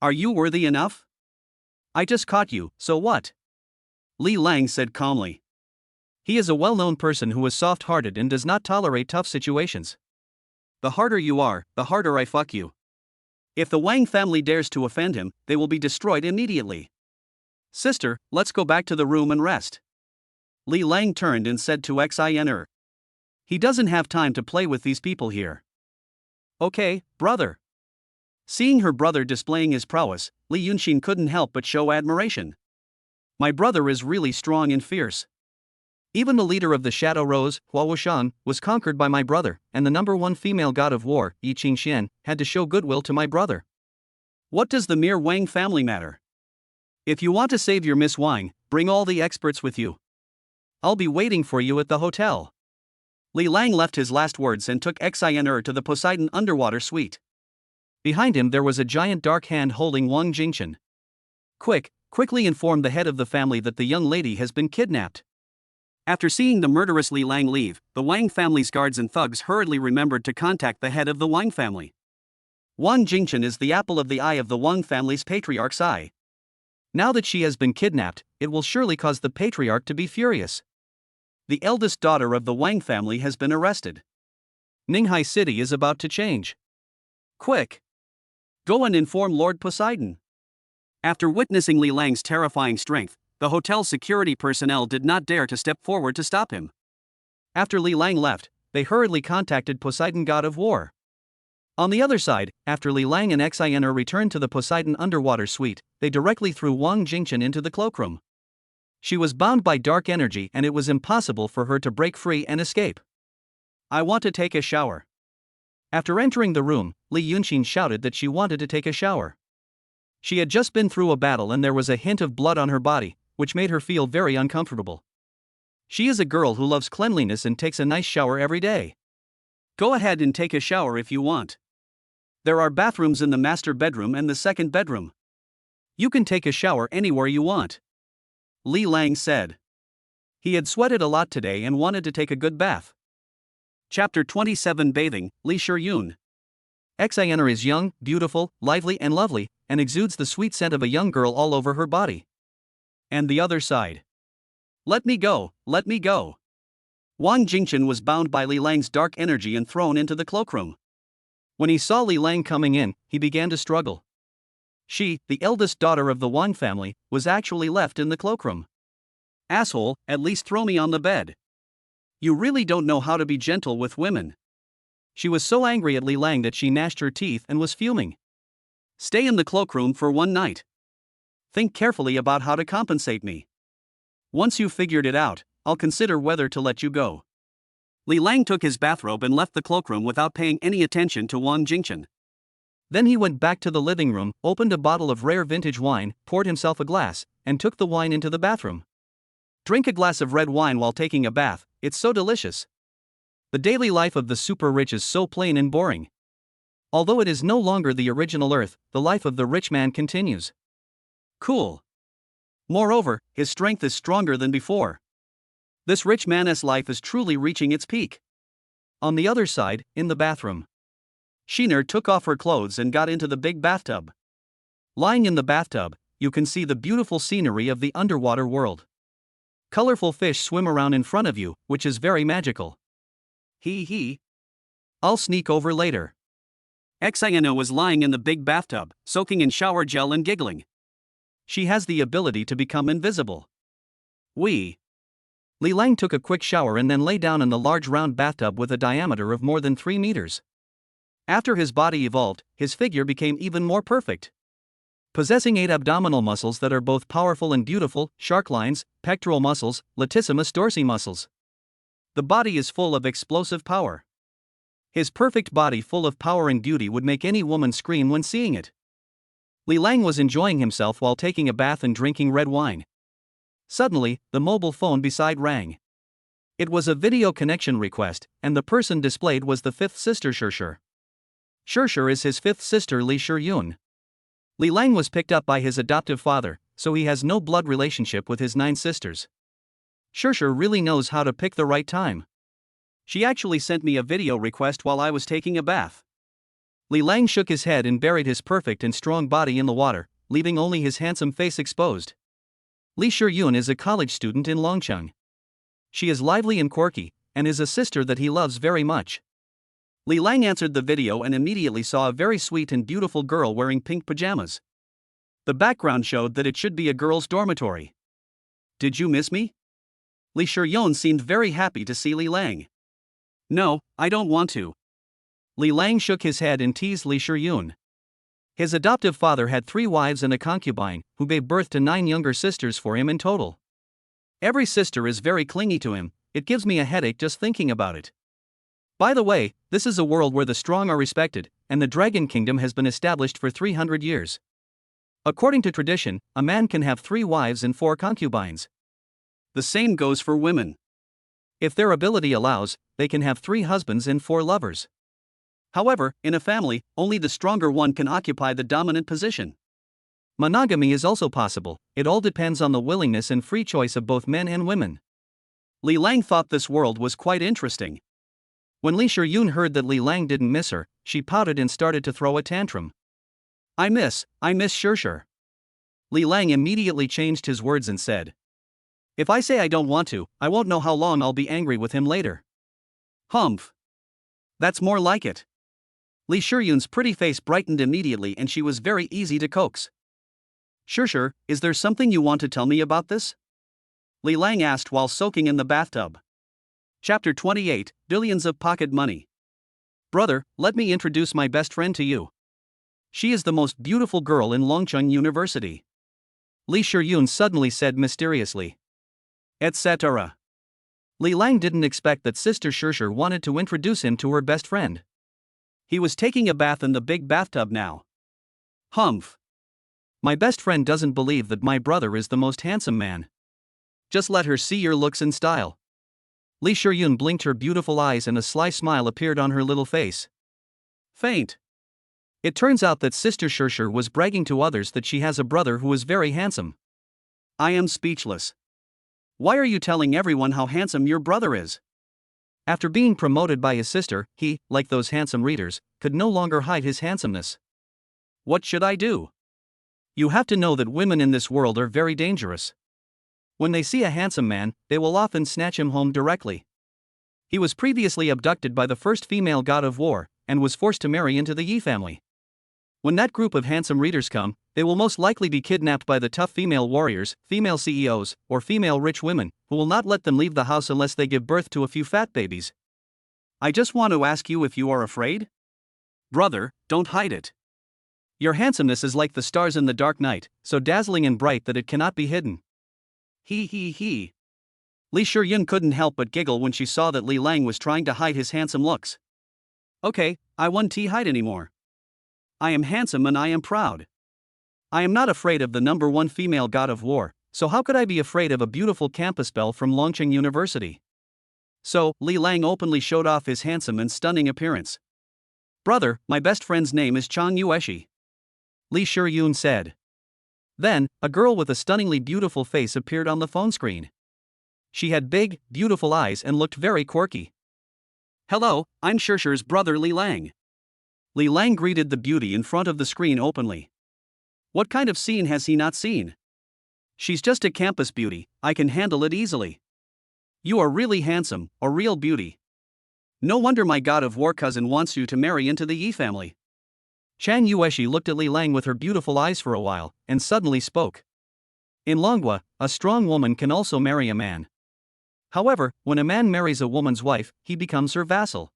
Are you worthy enough? I just caught you, so what? Li Lang said calmly. He is a well-known person who is soft-hearted and does not tolerate tough situations. The harder you are, the harder I fuck you. If the Wang family dares to offend him, they will be destroyed immediately. Sister, let's go back to the room and rest. Li Lang turned and said to Xener. He doesn't have time to play with these people here. Okay, brother. Seeing her brother displaying his prowess, Li Yunxin couldn't help but show admiration. My brother is really strong and fierce. Even the leader of the Shadow Rose, Hua Wushan, was conquered by my brother, and the #1 female god of war, Yi Qingxian, had to show goodwill to my brother. What does the mere Wang family matter? If you want to save your Miss Wang, bring all the experts with you. I'll be waiting for you at the hotel. Li Lang left his last words and took Xener to the Poseidon underwater suite. Behind him there was a giant dark hand holding Wang Jingchen. Quickly inform the head of the family that the young lady has been kidnapped. After seeing the murderous Li Lang leave, the Wang family's guards and thugs hurriedly remembered to contact the head of the Wang family. Wang Jingchen is the apple of the eye of the Wang family's patriarch's eye. Now that she has been kidnapped, it will surely cause the patriarch to be furious. The eldest daughter of the Wang family has been arrested. Ninghai City is about to change. Quick! Go and inform Lord Poseidon. After witnessing Li Lang's terrifying strength, the hotel's security personnel did not dare to step forward to stop him. After Li Lang left, they hurriedly contacted Poseidon god of war. On the other side, after Li Lang and Xener returned to the Poseidon underwater suite, they directly threw Wang Jingchen into the cloakroom. She was bound by dark energy and it was impossible for her to break free and escape. I want to take a shower. After entering the room, Li Yunxin shouted that she wanted to take a shower. She had just been through a battle and there was a hint of blood on her body, which made her feel very uncomfortable. She is a girl who loves cleanliness and takes a nice shower every day. Go ahead and take a shower if you want. There are bathrooms in the master bedroom and the second bedroom. You can take a shower anywhere you want. Li Lang said. He had sweated a lot today and wanted to take a good bath. Chapter 27 Bathing, Li Shiyun. Xener is young, beautiful, lively and lovely, and exudes the sweet scent of a young girl all over her body. And the other side. Let me go, let me go. Wang Jingchen was bound by Li Lang's dark energy and thrown into the cloakroom. When he saw Li Lang coming in, he began to struggle. She, the eldest daughter of the Wang family, was actually left in the cloakroom. Asshole, at least throw me on the bed. You really don't know how to be gentle with women. She was so angry at Li Lang that she gnashed her teeth and was fuming. Stay in the cloakroom for one night. Think carefully about how to compensate me. Once you've figured it out, I'll consider whether to let you go. Li Lang took his bathrobe and left the cloakroom without paying any attention to Wang Jingchen. Then he went back to the living room, opened a bottle of rare vintage wine, poured himself a glass, and took the wine into the bathroom. Drink a glass of red wine while taking a bath, it's so delicious. The daily life of the super rich is so plain and boring. Although it is no longer the original Earth, the life of the rich man continues. Cool. Moreover, his strength is stronger than before. This rich man's life is truly reaching its peak. On the other side, in the bathroom, Xener took off her clothes and got into the big bathtub. Lying in the bathtub, you can see the beautiful scenery of the underwater world. Colorful fish swim around in front of you, which is very magical. Hee. I'll sneak over later. Xener was lying in the big bathtub, soaking in shower gel and giggling. She has the ability to become invisible. Li Lang took a quick shower and then lay down in the large round bathtub with a diameter of more than 3 meters. After his body evolved, his figure became even more perfect. Possessing 8 abdominal muscles that are both powerful and beautiful, shark lines, pectoral muscles, latissimus dorsi muscles. The body is full of explosive power. His perfect body full of power and beauty would make any woman scream when seeing it. Li Lang was enjoying himself while taking a bath and drinking red wine. Suddenly, the mobile phone beside rang. It was a video connection request, and the person displayed was the fifth sister Shishir. Shishir is his fifth sister Li Shiyun. Li Lang was picked up by his adoptive father, so he has no blood relationship with his 9 sisters. Shishir really knows how to pick the right time. She actually sent me a video request while I was taking a bath. Li Lang shook his head and buried his perfect and strong body in the water, leaving only his handsome face exposed. Li Shiyun is a college student in Longcheng. She is lively and quirky, and is a sister that he loves very much. Li Lang answered the video and immediately saw a very sweet and beautiful girl wearing pink pajamas. The background showed that it should be a girl's dormitory. Did you miss me? Li Shiyun seemed very happy to see Li Lang. No, I don't want to. Li Lang shook his head and teased Li Shiyun. His adoptive father had 3 wives and a concubine, who gave birth to 9 younger sisters for him in total. Every sister is very clingy to him, it gives me a headache just thinking about it. By the way, this is a world where the strong are respected, and the Dragon Kingdom has been established for 300 years. According to tradition, a man can have 3 wives and 4 concubines. The same goes for women. If their ability allows, they can have 3 husbands and 4 lovers. However, in a family, only the stronger one can occupy the dominant position. Monogamy is also possible, it all depends on the willingness and free choice of both men and women. Li Lang thought this world was quite interesting. When Li Shiyun heard that Li Lang didn't miss her, she pouted and started to throw a tantrum. I miss Shishir. Li Lang immediately changed his words and said, if I say I don't want to, I won't know how long I'll be angry with him later. Humph. That's more like it. Li Shiyun's pretty face brightened immediately and she was very easy to coax. Shishir, is there something you want to tell me about this? Li Lang asked while soaking in the bathtub. Chapter 28, Billions of Pocket Money. Brother, let me introduce my best friend to you. She is the most beautiful girl in Longcheng University. Li Shiyun suddenly said mysteriously. Etc. Li Lang didn't expect that Sister Shishir wanted to introduce him to her best friend. He was taking a bath in the big bathtub now. Humph. My best friend doesn't believe that my brother is the most handsome man. Just let her see your looks and style. Li Shiyun blinked her beautiful eyes and a sly smile appeared on her little face. Faint. It turns out that Sister Shishir was bragging to others that she has a brother who is very handsome. I am speechless. Why are you telling everyone how handsome your brother is? After being promoted by his sister, he, like those handsome readers, could no longer hide his handsomeness. What should I do? You have to know that women in this world are very dangerous. When they see a handsome man, they will often snatch him home directly. He was previously abducted by the first female god of war, and was forced to marry into the Yi family. When that group of handsome readers come, they will most likely be kidnapped by the tough female warriors, female CEOs, or female rich women, who will not let them leave the house unless they give birth to a few fat babies. I just want to ask you if you are afraid? Brother, don't hide it. Your handsomeness is like the stars in the dark night, so dazzling and bright that it cannot be hidden. He. Li Shiyun couldn't help but giggle when she saw that Li Lang was trying to hide his handsome looks. Okay, I won't hide anymore. I am handsome and I am proud. I am not afraid of the number 1 female god of war, so how could I be afraid of a beautiful campus belle from Longcheng University? So, Li Lang openly showed off his handsome and stunning appearance. Brother, my best friend's name is Chang Yueshi. Li Shiyun said. Then, a girl with a stunningly beautiful face appeared on the phone screen. She had big, beautiful eyes and looked very quirky. Hello, I'm Shishir's brother Li Lang. Li Lang greeted the beauty in front of the screen openly. What kind of scene has he not seen? She's just a campus beauty, I can handle it easily. You are really handsome, a real beauty. No wonder my god of war cousin wants you to marry into the Yi family. Chang Yueshi looked at Li Lang with her beautiful eyes for a while, and suddenly spoke. In Longwa, a strong woman can also marry a man. However, when a man marries a woman's wife, he becomes her vassal.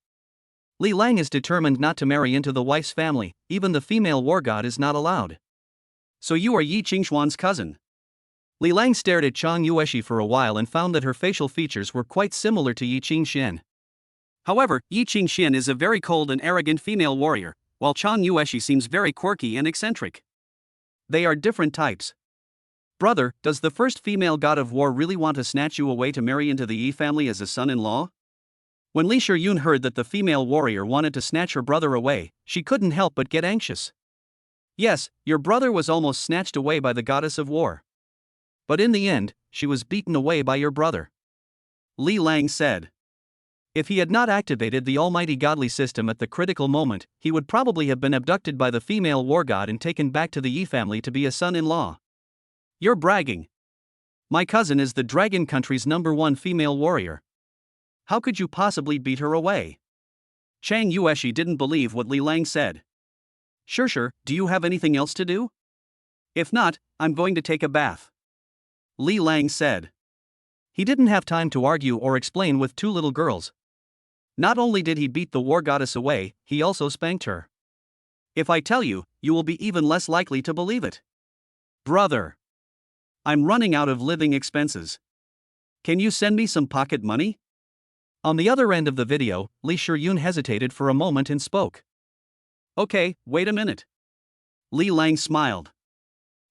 Li Lang is determined not to marry into the wife's family, even the female war god is not allowed. So you are Yi Qingxuan's cousin. Li Lang stared at Chang Yueshi for a while and found that her facial features were quite similar to Yi Qingxian. However, Yi Qingxian is a very cold and arrogant female warrior, while Chang Yueshi seems very quirky and eccentric. They are different types. Brother, does the first female god of war really want to snatch you away to marry into the Yi family as a son-in-law? When Li Shiyun heard that the female warrior wanted to snatch her brother away, she couldn't help but get anxious. Yes, your brother was almost snatched away by the goddess of war. But in the end, she was beaten away by your brother. Li Lang said. If he had not activated the almighty godly system at the critical moment, he would probably have been abducted by the female war god and taken back to the Yi family to be a son-in-law. You're bragging. My cousin is the dragon country's #1 female warrior. How could you possibly beat her away? Chang Yueshi didn't believe what Li Lang said. Sure, do you have anything else to do? If not, I'm going to take a bath. Li Lang said. He didn't have time to argue or explain with two little girls. Not only did he beat the war goddess away, he also spanked her. If I tell you, you will be even less likely to believe it. Brother. I'm running out of living expenses. Can you send me some pocket money? On the other end of the video, Li Shiyun hesitated for a moment and spoke. Okay, wait a minute. Li Lang smiled.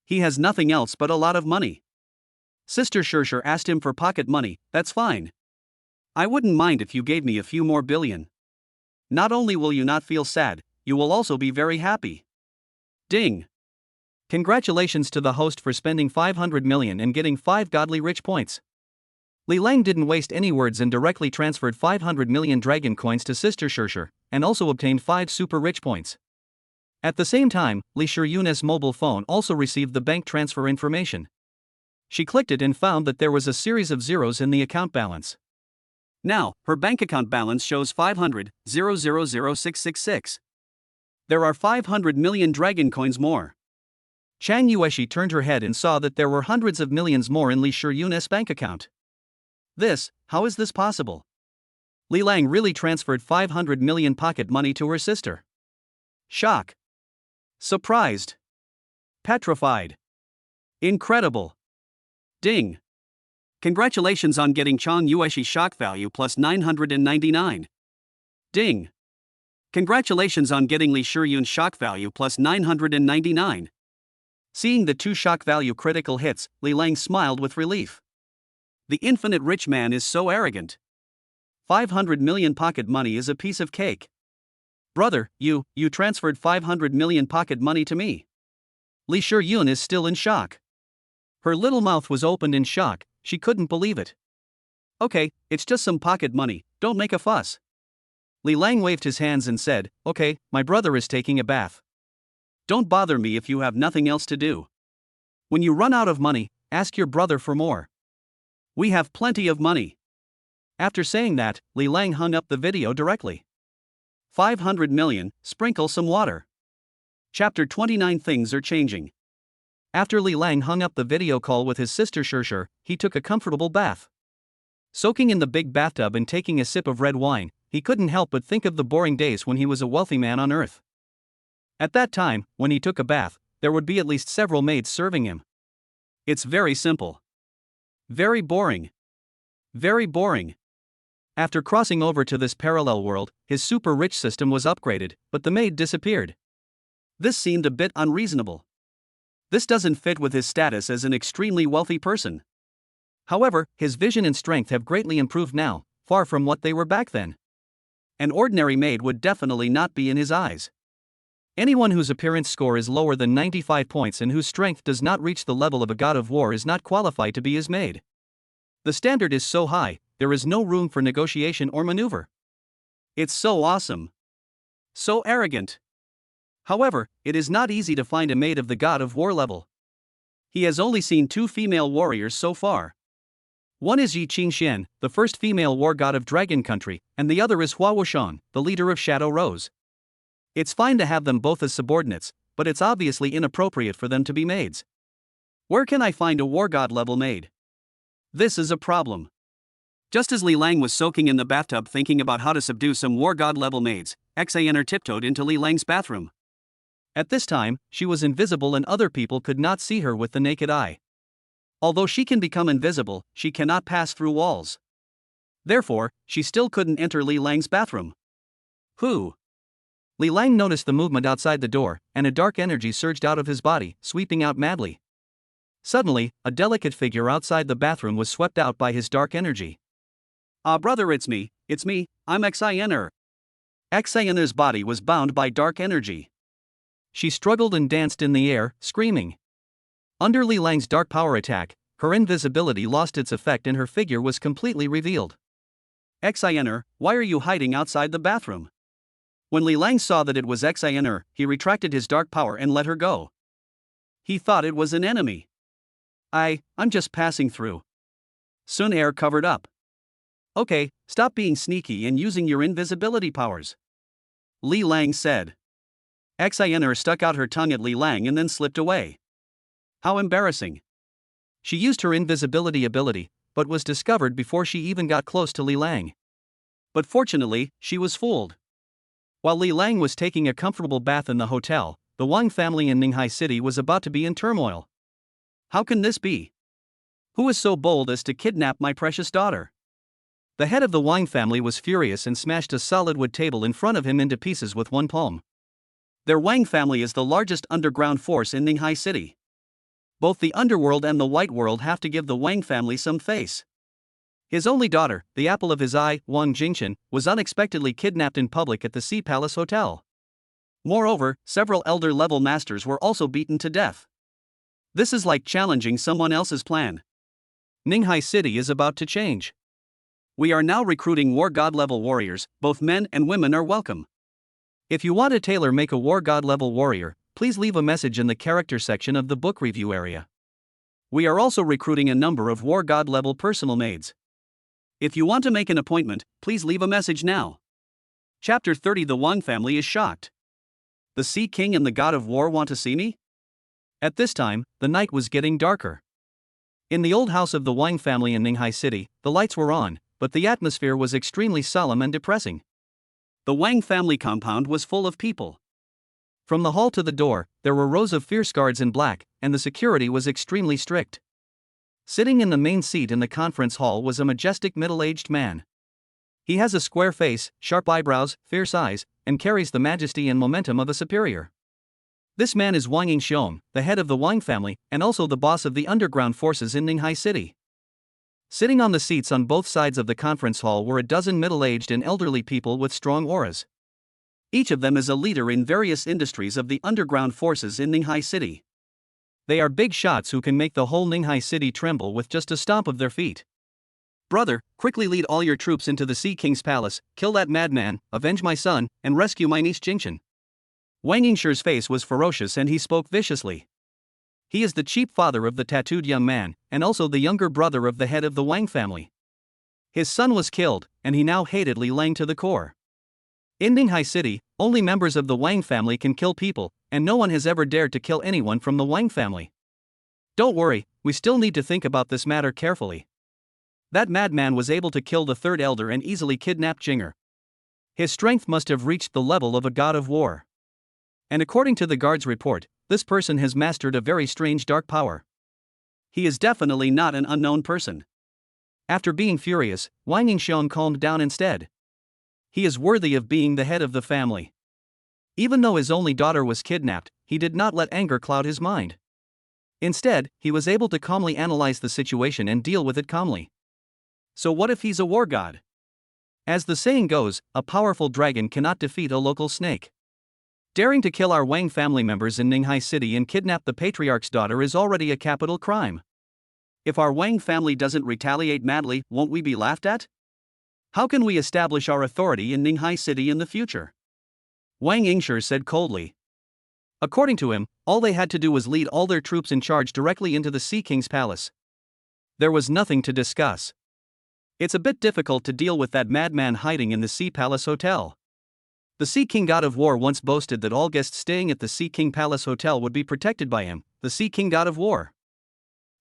He has nothing else but a lot of money. Sister Shirshir asked him for pocket money, that's fine. I wouldn't mind if you gave me a few more billion. Not only will you not feel sad, you will also be very happy. Ding! Congratulations to the host for spending 500 million and getting 5 godly rich points. Li Lang didn't waste any words and directly transferred 500 million dragon coins to Sister Shirshir, and also obtained 5 super rich points. At the same time, Li Shiyun's mobile phone also received the bank transfer information. She clicked it and found that there was a series of zeros in the account balance. Now, her bank account balance shows 500,000,666. There are 500 million dragon coins more. Chang Yueshi turned her head and saw that there were hundreds of millions more in Li Shiyun's bank account. How is this possible? Li Lang really transferred 500 million pocket money to her sister. Shock. Surprised. Petrified. Incredible. Ding. Congratulations on getting Chang Yueshi shock value plus 999. Ding. Congratulations on getting Li Shiyun shock value plus 999. Seeing the 2 shock value critical hits, Li Lang smiled with relief. The infinite rich man is so arrogant. 500 million pocket money is a piece of cake. Brother, you transferred 500 million pocket money to me. Li Shiyun is still in shock. Her little mouth was opened in shock, she couldn't believe it. Okay, it's just some pocket money, don't make a fuss. Li Lang waved his hands and said, okay, my brother is taking a bath. Don't bother me if you have nothing else to do. When you run out of money, ask your brother for more. We have plenty of money. After saying that, Li Lang hung up the video directly. 500 million, sprinkle some water. Chapter 29. Things are changing. After Li Lang hung up the video call with his sister Shirshir, he took a comfortable bath. Soaking in the big bathtub and taking a sip of red wine, he couldn't help but think of the boring days when he was a wealthy man on Earth. At that time, when he took a bath, there would be at least several maids serving him. It's very simple. Very boring. Very boring. After crossing over to this parallel world, his super rich system was upgraded, but the maid disappeared. This seemed a bit unreasonable. This doesn't fit with his status as an extremely wealthy person. However, his vision and strength have greatly improved now, far from what they were back then. An ordinary maid would definitely not be in his eyes. Anyone whose appearance score is lower than 95 points and whose strength does not reach the level of a god of war is not qualified to be his maid. The standard is so high, there is no room for negotiation or maneuver. It's so awesome. So arrogant. However, it is not easy to find a maid of the god of war level. He has only seen 2 female warriors so far. One is Yi Qingxian, the first female war god of Dragon Country, and the other is Hua Wuxian, the leader of Shadow Rose. It's fine to have them both as subordinates, but it's obviously inappropriate for them to be maids. Where can I find a war god level maid? This is a problem. Just as Li Lang was soaking in the bathtub thinking about how to subdue some war god level maids, Xener tiptoed into Li Lang's bathroom. At this time, she was invisible and other people could not see her with the naked eye. Although she can become invisible, she cannot pass through walls. Therefore, she still couldn't enter Li Lang's bathroom. Who? Li Lang noticed the movement outside the door, and a dark energy surged out of his body, sweeping out madly. Suddenly, a delicate figure outside the bathroom was swept out by his dark energy. "Ah, brother, it's me, I'm Xener." Xener's body was bound by dark energy. She struggled and danced in the air, screaming. Under Li Lang's dark power attack, her invisibility lost its effect and her figure was completely revealed. "Xener, why are you hiding outside the bathroom?" When Li Lang saw that it was Xener, he retracted his dark power and let her go. He thought it was an enemy. I'm just passing through." Sun Air covered up. "Okay, stop being sneaky and using your invisibility powers," Li Lang said. Xener stuck out her tongue at Li Lang and then slipped away. How embarrassing. She used her invisibility ability, but was discovered before she even got close to Li Lang. But fortunately, she was fooled. While Li Lang was taking a comfortable bath in the hotel, the Wang family in Ninghai City was about to be in turmoil. How can this be? Who is so bold as to kidnap my precious daughter? The head of the Wang family was furious and smashed a solid wood table in front of him into pieces with one palm. Their Wang family is the largest underground force in Ninghai City. Both the underworld and the white world have to give the Wang family some face. His only daughter, the apple of his eye, Wang Jingchen, was unexpectedly kidnapped in public at the Sea Palace Hotel. Moreover, several elder-level masters were also beaten to death. This is like challenging someone else's plan. Ninghai City is about to change. We are now recruiting war god level warriors, both men and women are welcome. If you want a tailor-make a war god level warrior, please leave a message in the character section of the book review area. We are also recruiting a number of war god level personal maids. If you want to make an appointment, please leave a message now. Chapter 30. The Wang family is shocked. The Sea King and the God of War want to see me? At this time, the night was getting darker. In the old house of the Wang family in Ninghai City, the lights were on, but the atmosphere was extremely solemn and depressing. The Wang family compound was full of people. From the hall to the door, there were rows of fierce guards in black, and the security was extremely strict. Sitting in the main seat in the conference hall was a majestic middle-aged man. He has a square face, sharp eyebrows, fierce eyes, and carries the majesty and momentum of a superior. This man is Wang Yingxiong, the head of the Wang family, and also the boss of the underground forces in Ninghai City. Sitting on the seats on both sides of the conference hall were a dozen middle-aged and elderly people with strong auras. Each of them is a leader in various industries of the underground forces in Ninghai City. They are big shots who can make the whole Ninghai City tremble with just a stomp of their feet. "Brother, quickly lead all your troops into the Sea King's palace, kill that madman, avenge my son, and rescue my niece Jingchen." Wang Yingshi's face was ferocious and he spoke viciously. He is the cheap father of the tattooed young man, and also the younger brother of the head of the Wang family. His son was killed, and he now hated Li Lang to the core. In Ninghai City, only members of the Wang family can kill people, and no one has ever dared to kill anyone from the Wang family. Don't worry, we still need to think about this matter carefully. That madman was able to kill the third elder and easily kidnap Xener. His strength must have reached the level of a god of war. And according to the guard's report, this person has mastered a very strange dark power. He is definitely not an unknown person. After being furious, Wang Yingxiong calmed down instead. He is worthy of being the head of the family. Even though his only daughter was kidnapped, he did not let anger cloud his mind. Instead, he was able to calmly analyze the situation and deal with it calmly. So what if he's a war god? As the saying goes, a powerful dragon cannot defeat a local snake. Daring to kill our Wang family members in Ninghai City and kidnap the patriarch's daughter is already a capital crime. If our Wang family doesn't retaliate madly, won't we be laughed at? How can we establish our authority in Ninghai City in the future? Wang Yingshi said coldly. According to him, all they had to do was lead all their troops in charge directly into the Sea King's palace. There was nothing to discuss. It's a bit difficult to deal with that madman hiding in the Sea Palace Hotel. The Sea King God of War once boasted that all guests staying at the Sea King Palace Hotel would be protected by him, the Sea King God of War.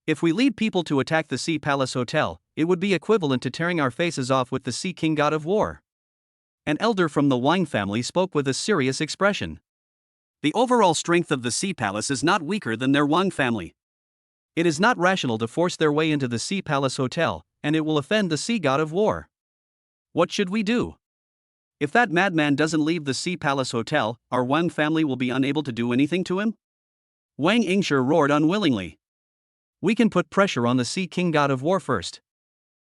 If we lead people to attack the Sea Palace Hotel, it would be equivalent to tearing our faces off with the Sea King God of War. An elder from the Wang family spoke with a serious expression. The overall strength of the Sea Palace is not weaker than their Wang family. It is not rational to force their way into the Sea Palace Hotel, and it will offend the Sea God of War. What should we do? If that madman doesn't leave the Sea Palace Hotel, our Wang family will be unable to do anything to him? Wang Yingshi roared unwillingly. We can put pressure on the Sea King God of War first.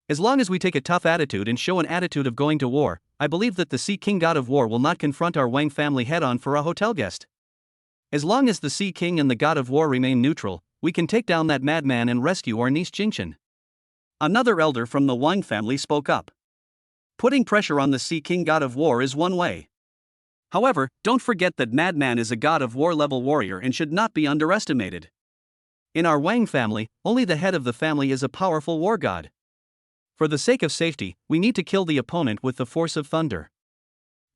As long as we take a tough attitude and show an attitude of going to war, I believe that the Sea King God of War will not confront our Wang family head-on for a hotel guest. As long as the Sea King and the God of War remain neutral, we can take down that madman and rescue our niece Jingchen. Another elder from the Wang family spoke up. Putting pressure on the Sea King God of War is one way. However, don't forget that madman is a God of War level warrior and should not be underestimated. In our Wang family, only the head of the family is a powerful war god. For the sake of safety, we need to kill the opponent with the force of thunder.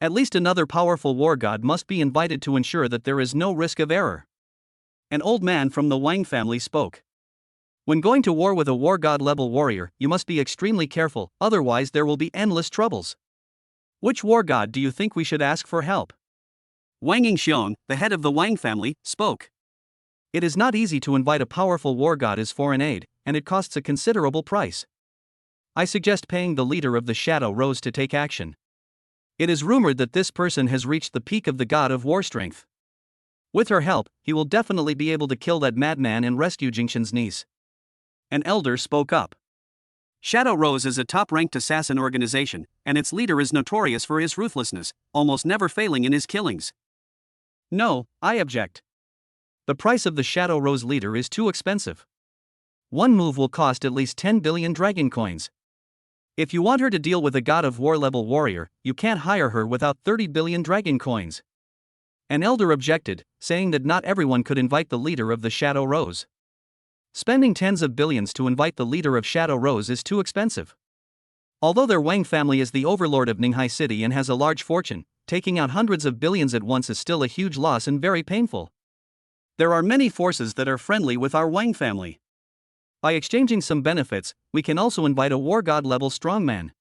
At least another powerful war god must be invited to ensure that there is no risk of error. An old man from the Wang family spoke. When going to war with a war god level warrior, you must be extremely careful, otherwise there will be endless troubles. Which war god do you think we should ask for help? Wang Yingxiong, the head of the Wang family, spoke. It is not easy to invite a powerful war god as foreign aid, and it costs a considerable price. I suggest paying the leader of the Shadow Rose to take action. It is rumored that this person has reached the peak of the God of War strength. With her help, he will definitely be able to kill that madman and rescue Jingchen's niece. An elder spoke up. Shadow Rose is a top-ranked assassin organization, and its leader is notorious for his ruthlessness, almost never failing in his killings. No, I object. The price of the Shadow Rose leader is too expensive. One move will cost at least 10 billion dragon coins. If you want her to deal with a God of War level warrior, you can't hire her without 30 billion dragon coins. An elder objected, saying that not everyone could invite the leader of the Shadow Rose. Spending tens of billions to invite the leader of Shadow Rose is too expensive. Although their Wang family is the overlord of Ninghai City and has a large fortune, taking out hundreds of billions at once is still a huge loss and very painful. There are many forces that are friendly with our Wang family. By exchanging some benefits, we can also invite a war god level strongman.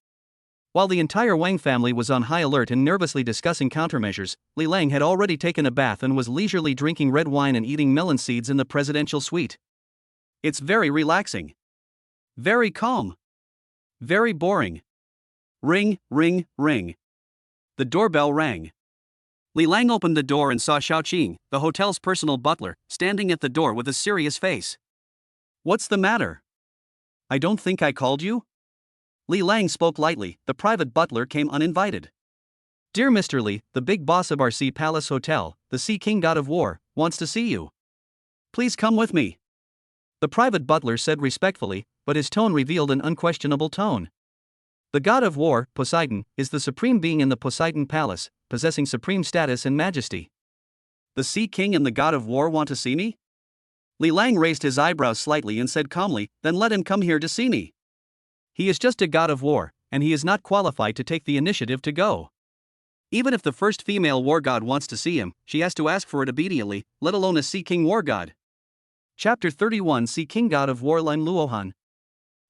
While the entire Wang family was on high alert and nervously discussing countermeasures, Li Lang had already taken a bath and was leisurely drinking red wine and eating melon seeds in the presidential suite. It's very relaxing. Very calm. Very boring. Ring, ring, ring. The doorbell rang. Li Lang opened the door and saw Xiaoqing, the hotel's personal butler, standing at the door with a serious face. What's the matter? I don't think I called you? Li Lang spoke lightly. The private butler came uninvited. Dear Mr. Li, the big boss of our Sea Palace Hotel, the Sea King God of War, wants to see you. Please come with me. The private butler said respectfully, but his tone revealed an unquestionable tone. The God of War, Poseidon, is the supreme being in the Poseidon Palace, possessing supreme status and majesty. The Sea King and the God of War want to see me? Li Lang raised his eyebrows slightly and said calmly, then let him come here to see me. He is just a God of War, and he is not qualified to take the initiative to go. Even if the first female war god wants to see him, she has to ask for it immediately, let alone a Sea King war god. Chapter 31 Sea King God of War Lan Luohan.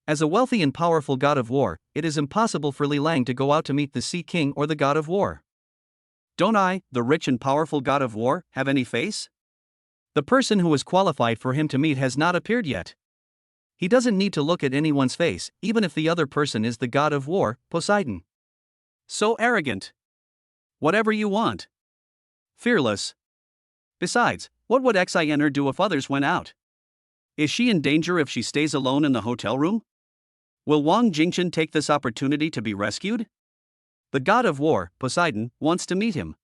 As a wealthy and powerful God of War, it is impossible for Li Lang to go out to meet the Sea King or the God of War. Don't I, the rich and powerful God of War, have any face? The person who is qualified for him to meet has not appeared yet. He doesn't need to look at anyone's face, even if the other person is the God of War, Poseidon. So arrogant. Whatever you want. Fearless. Besides, what would Xener do if others went out? Is she in danger if she stays alone in the hotel room? Will Wang Jingchen take this opportunity to be rescued? The God of War, Poseidon, wants to meet him.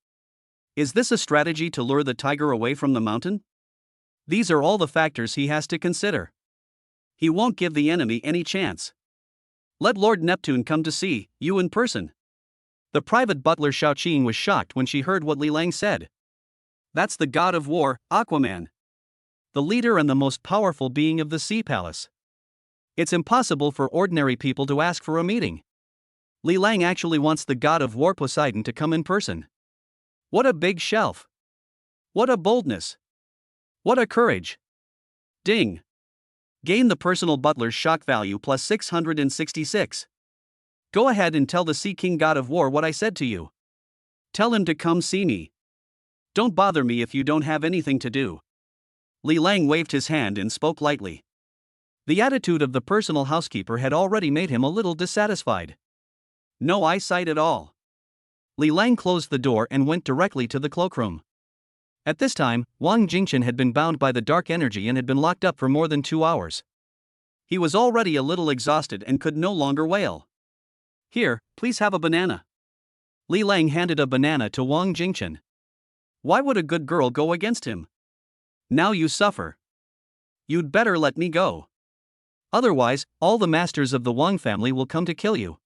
Is this a strategy to lure the tiger away from the mountain? These are all the factors he has to consider. He won't give the enemy any chance. Let Lord Neptune come to see you in person. The private butler Xiaoqing was shocked when she heard what Li Lang said. That's the God of War, Aquaman. The leader and the most powerful being of the Sea Palace. It's impossible for ordinary people to ask for a meeting. Li Lang actually wants the God of War Poseidon to come in person. What a big shelf. What a boldness. What a courage. Ding. Gain the personal butler's shock value plus 666. Go ahead and tell the Sea King God of War what I said to you. Tell him to come see me. Don't bother me if you don't have anything to do. Li Lang waved his hand and spoke lightly. The attitude of the personal housekeeper had already made him a little dissatisfied. No eyesight at all. Li Lang closed the door and went directly to the cloakroom. At this time, Wang Jingchen had been bound by the dark energy and had been locked up for more than 2 hours. He was already a little exhausted and could no longer wail. "Here, please have a banana." Li Lang handed a banana to Wang Jingchen. Why would a good girl go against him? "Now you suffer. You'd better let me go. Otherwise, all the masters of the Wang family will come to kill you.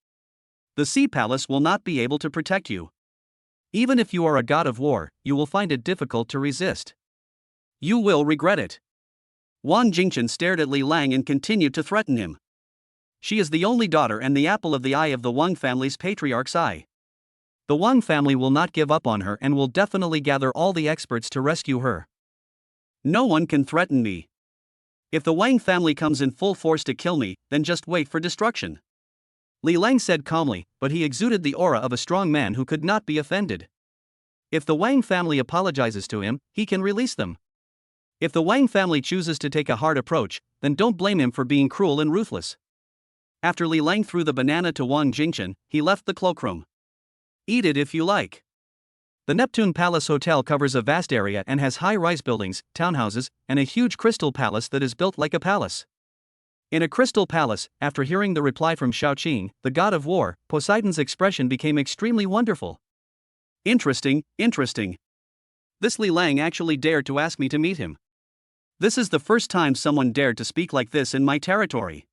The Sea Palace will not be able to protect you. Even if you are a god of war, you will find it difficult to resist. You will regret it." Wang Jingchen stared at Li Lang and continued to threaten him. She is the only daughter and the apple of the eye of the Wang family's patriarch's eye. The Wang family will not give up on her and will definitely gather all the experts to rescue her. No one can threaten me. If the Wang family comes in full force to kill me, then just wait for destruction. Li Lang said calmly, but he exuded the aura of a strong man who could not be offended. If the Wang family apologizes to him, he can release them. If the Wang family chooses to take a hard approach, then don't blame him for being cruel and ruthless. After Li Lang threw the banana to Wang Jingchen, he left the cloakroom. Eat it if you like. The Neptune Palace Hotel covers a vast area and has high-rise buildings, townhouses, and a huge crystal palace that is built like a palace. In a crystal palace, after hearing the reply from Shaoqing, the god of war, Poseidon's expression became extremely wonderful. Interesting. This Li Lang actually dared to ask me to meet him. This is the first time someone dared to speak like this in my territory.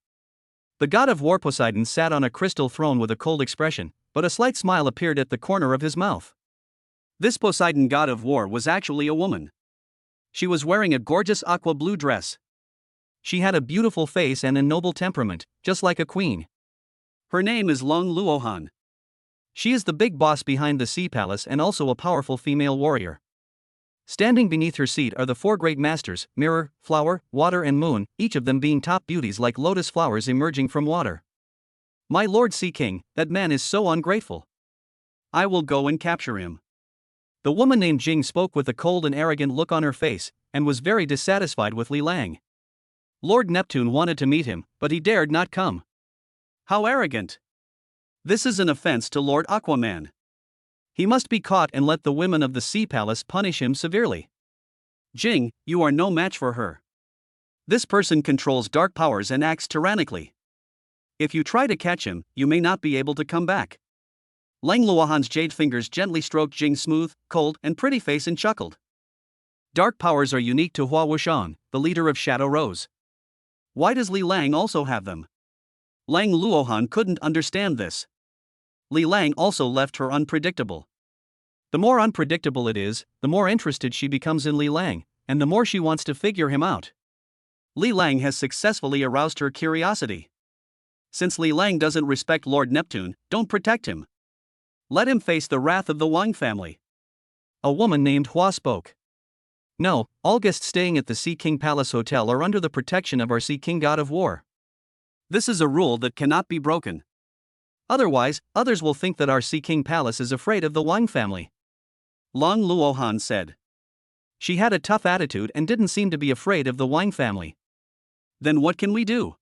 The god of war Poseidon sat on a crystal throne with a cold expression, but a slight smile appeared at the corner of his mouth. This Poseidon god of war was actually a woman. She was wearing a gorgeous aqua blue dress. She had a beautiful face and a noble temperament, just like a queen. Her name is Long Luohan. She is the big boss behind the Sea Palace and also a powerful female warrior. Standing beneath her seat are the 4 great masters, Mirror, Flower, Water and Moon, each of them being top beauties like lotus flowers emerging from water. My Lord Sea King, that man is so ungrateful. I will go and capture him. The woman named Jing spoke with a cold and arrogant look on her face, and was very dissatisfied with Li Lang. Lord Neptune wanted to meet him, but he dared not come. How arrogant! This is an offense to Lord Aquaman. He must be caught and let the women of the Sea Palace punish him severely. Jing, you are no match for her. This person controls dark powers and acts tyrannically. If you try to catch him, you may not be able to come back. Lang Luohan's jade fingers gently stroked Jing's smooth, cold, and pretty face and chuckled. Dark powers are unique to Hua Wuxian, the leader of Shadow Rose. Why does Li Lang also have them? Lang Luohan couldn't understand this. Li Lang also left her unpredictable. The more unpredictable it is, the more interested she becomes in Li Lang, and the more she wants to figure him out. Li Lang has successfully aroused her curiosity. Since Li Lang doesn't respect Lord Neptune, don't protect him. Let him face the wrath of the Wang family. A woman named Hua spoke. No, all guests staying at the Sea King Palace Hotel are under the protection of our Sea King God of War. This is a rule that cannot be broken. Otherwise, others will think that our Sea King Palace is afraid of the Wang family. Long Luohan said. She had a tough attitude and didn't seem to be afraid of the Wang family. Then what can we do?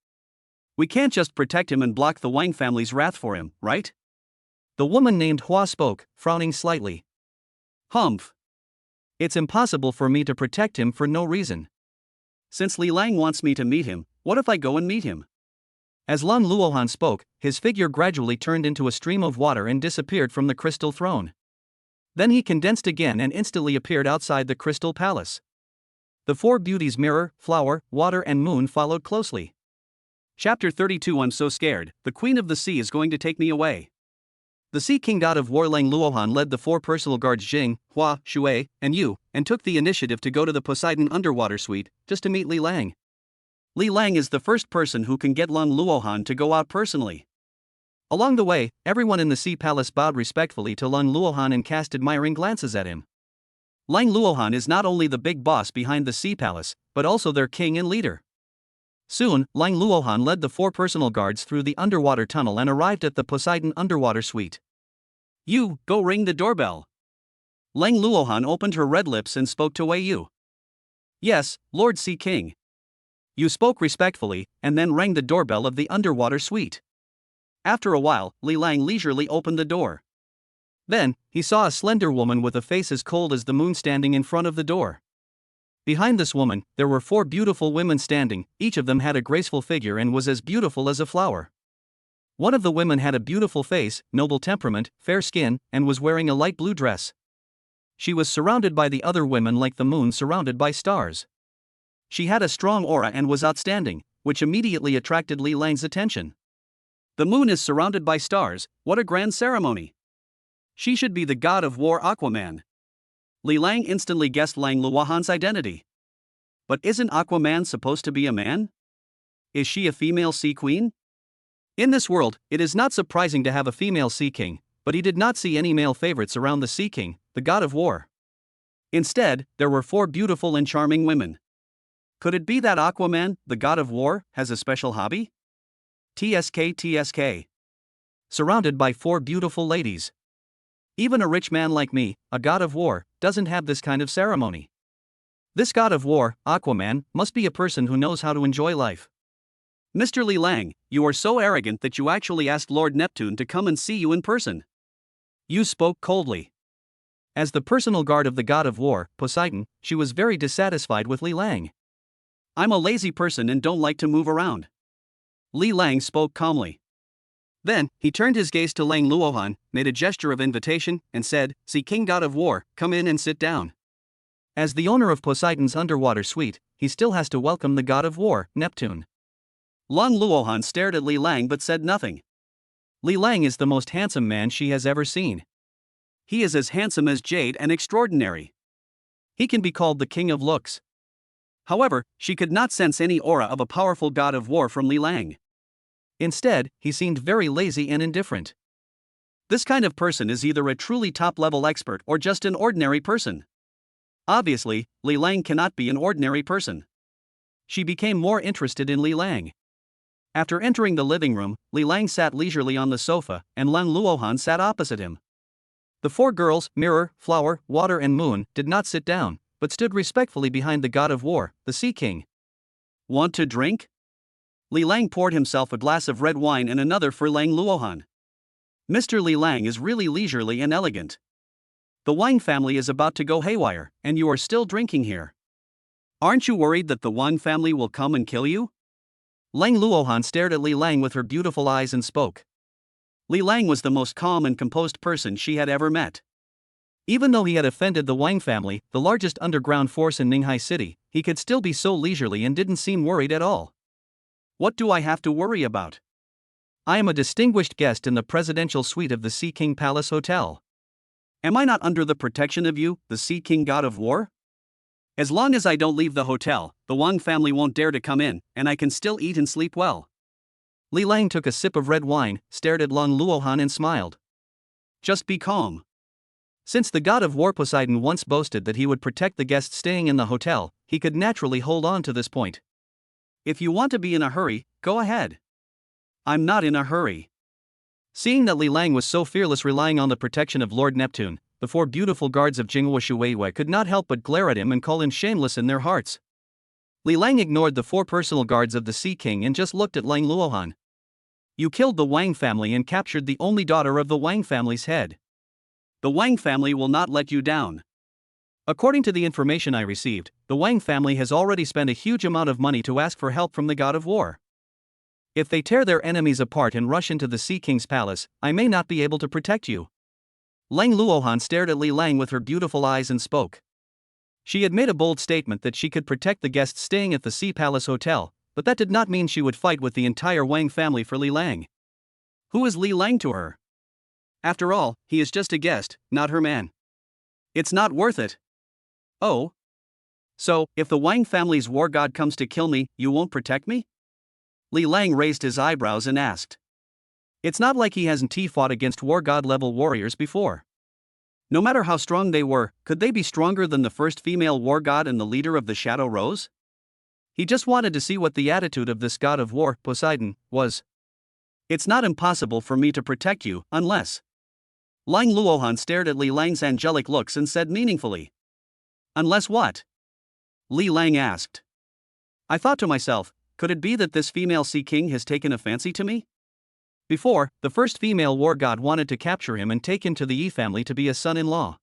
We can't just protect him and block the Wang family's wrath for him, right? The woman named Hua spoke, frowning slightly. Humph. It's impossible for me to protect him for no reason. Since Li Lang wants me to meet him, what if I go and meet him? As Long Luohan spoke, his figure gradually turned into a stream of water and disappeared from the crystal throne. Then he condensed again and instantly appeared outside the crystal palace. The 4 beauties Mirror, Flower, Water and Moon followed closely. Chapter 32 I'm so scared, the Queen of the Sea is going to take me away. The Sea King God of War Lang Luohan led the 4 personal guards Jing, Hua, Shui, and Yu, and took the initiative to go to the Poseidon underwater suite, just to meet Li Lang. Li Lang is the first person who can get Lang Luohan to go out personally. Along the way, everyone in the Sea Palace bowed respectfully to Lang Luohan and cast admiring glances at him. Lang Luohan is not only the big boss behind the Sea Palace, but also their king and leader. Soon, Lang Luohan led the 4 personal guards through the underwater tunnel and arrived at the Poseidon underwater suite. You, go ring the doorbell. Lang Luohan opened her red lips and spoke to Wei Yu. Yes, Lord Sea King. Yu spoke respectfully, and then rang the doorbell of the underwater suite. After a while, Li Lang leisurely opened the door. Then, he saw a slender woman with a face as cold as the moon standing in front of the door. Behind this woman, there were 4 beautiful women standing, each of them had a graceful figure and was as beautiful as a flower. One of the women had a beautiful face, noble temperament, fair skin, and was wearing a light blue dress. She was surrounded by the other women like the moon surrounded by stars. She had a strong aura and was outstanding, which immediately attracted Li Lang's attention. The moon is surrounded by stars, what a grand ceremony! She should be the god of war Aquaman. Li Lang instantly guessed Lang Luohan's identity. But isn't Aquaman supposed to be a man? Is she a female sea queen? In this world, it is not surprising to have a female sea king, but he did not see any male favorites around the sea king, the god of war. Instead, there were 4 beautiful and charming women. Could it be that Aquaman, the god of war, has a special hobby? TSK. Surrounded by 4 beautiful ladies. Even a rich man like me, a god of war, doesn't have this kind of ceremony. This god of war, Aquaman, must be a person who knows how to enjoy life. Mr. Li Lang, you are so arrogant that you actually asked Lord Neptune to come and see you in person. You spoke coldly. As the personal guard of the god of war, Poseidon, she was very dissatisfied with Li Lang. I'm a lazy person and don't like to move around. Li Lang spoke calmly. Then, he turned his gaze to Lang Luohan, made a gesture of invitation, and said, "See King God of War, come in and sit down." As the owner of Poseidon's underwater suite, he still has to welcome the god of war, Neptune. Lang Luohan stared at Li Lang but said nothing. Li Lang is the most handsome man she has ever seen. He is as handsome as jade and extraordinary. He can be called the king of looks. However, she could not sense any aura of a powerful god of war from Li Lang. Instead, he seemed very lazy and indifferent. This kind of person is either a truly top-level expert or just an ordinary person. Obviously, Li Lang cannot be an ordinary person. She became more interested in Li Lang. After entering the living room, Li Lang sat leisurely on the sofa, and Lang Luohan sat opposite him. The 4 girls, Mirror, Flower, Water and Moon, did not sit down, but stood respectfully behind the god of war, the Sea King. Want to drink? Li Lang poured himself a glass of red wine and another for Lang Luohan. Mr. Li Lang is really leisurely and elegant. The Wang family is about to go haywire, and you are still drinking here. Aren't you worried that the Wang family will come and kill you? Lang Luohan stared at Li Lang with her beautiful eyes and spoke. Li Lang was the most calm and composed person she had ever met. Even though he had offended the Wang family, the largest underground force in Ninghai City, he could still be so leisurely and didn't seem worried at all. What do I have to worry about? I am a distinguished guest in the presidential suite of the Sea King Palace Hotel. Am I not under the protection of you, the Sea King God of War? As long as I don't leave the hotel, the Wang family won't dare to come in, and I can still eat and sleep well. Li Lang took a sip of red wine, stared at Lang Luohan and smiled. Just be calm. Since the god of war Poseidon once boasted that he would protect the guests staying in the hotel, he could naturally hold on to this point. If you want to be in a hurry, go ahead. I'm not in a hurry. Seeing that Li Lang was so fearless relying on the protection of Lord Neptune, the 4 beautiful guards of Jinghua Shuiwei could not help but glare at him and call him shameless in their hearts. Li Lang ignored the 4 personal guards of the Sea King and just looked at Lang Luohan. You killed the Wang family and captured the only daughter of the Wang family's head. The Wang family will not let you down. According to the information I received, the Wang family has already spent a huge amount of money to ask for help from the god of war. If they tear their enemies apart and rush into the Sea King's palace, I may not be able to protect you. Lang Luohan stared at Li Lang with her beautiful eyes and spoke. She had made a bold statement that she could protect the guests staying at the Sea Palace Hotel, but that did not mean she would fight with the entire Wang family for Li Lang. Who is Li Lang to her? After all, he is just a guest, not her man. It's not worth it. Oh? So, if the Wang family's war god comes to kill me, you won't protect me? Li Lang raised his eyebrows and asked. It's not like he hasn't fought against war god level warriors before. No matter how strong they were, could they be stronger than the first female war god and the leader of the Shadow Rose? He just wanted to see what the attitude of this god of war, Poseidon, was. It's not impossible for me to protect you, unless. Lang Luohan stared at Li Lang's angelic looks and said meaningfully. Unless what? Li Lang asked. I thought to myself, could it be that this female Sea King has taken a fancy to me? Before, the first female war god wanted to capture him and take him to the Yi family to be a son-in-law.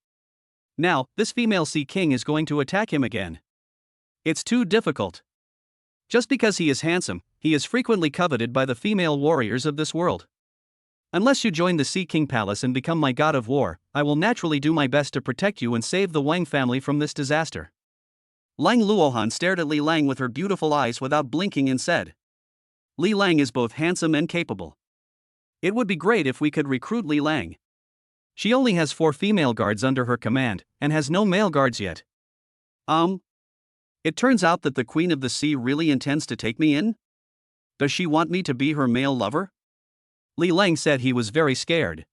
Now, this female sea king is going to attack him again. It's too difficult. Just because he is handsome, he is frequently coveted by the female warriors of this world. Unless you join the Sea King Palace and become my god of war, I will naturally do my best to protect you and save the Wang family from this disaster. Lang Luohan stared at Li Lang with her beautiful eyes without blinking and said, Li Lang is both handsome and capable. It would be great if we could recruit Li Lang. She only has 4 female guards under her command, and has no male guards yet. It turns out that the Queen of the Sea really intends to take me in? Does she want me to be her male lover? Li Lang said he was very scared.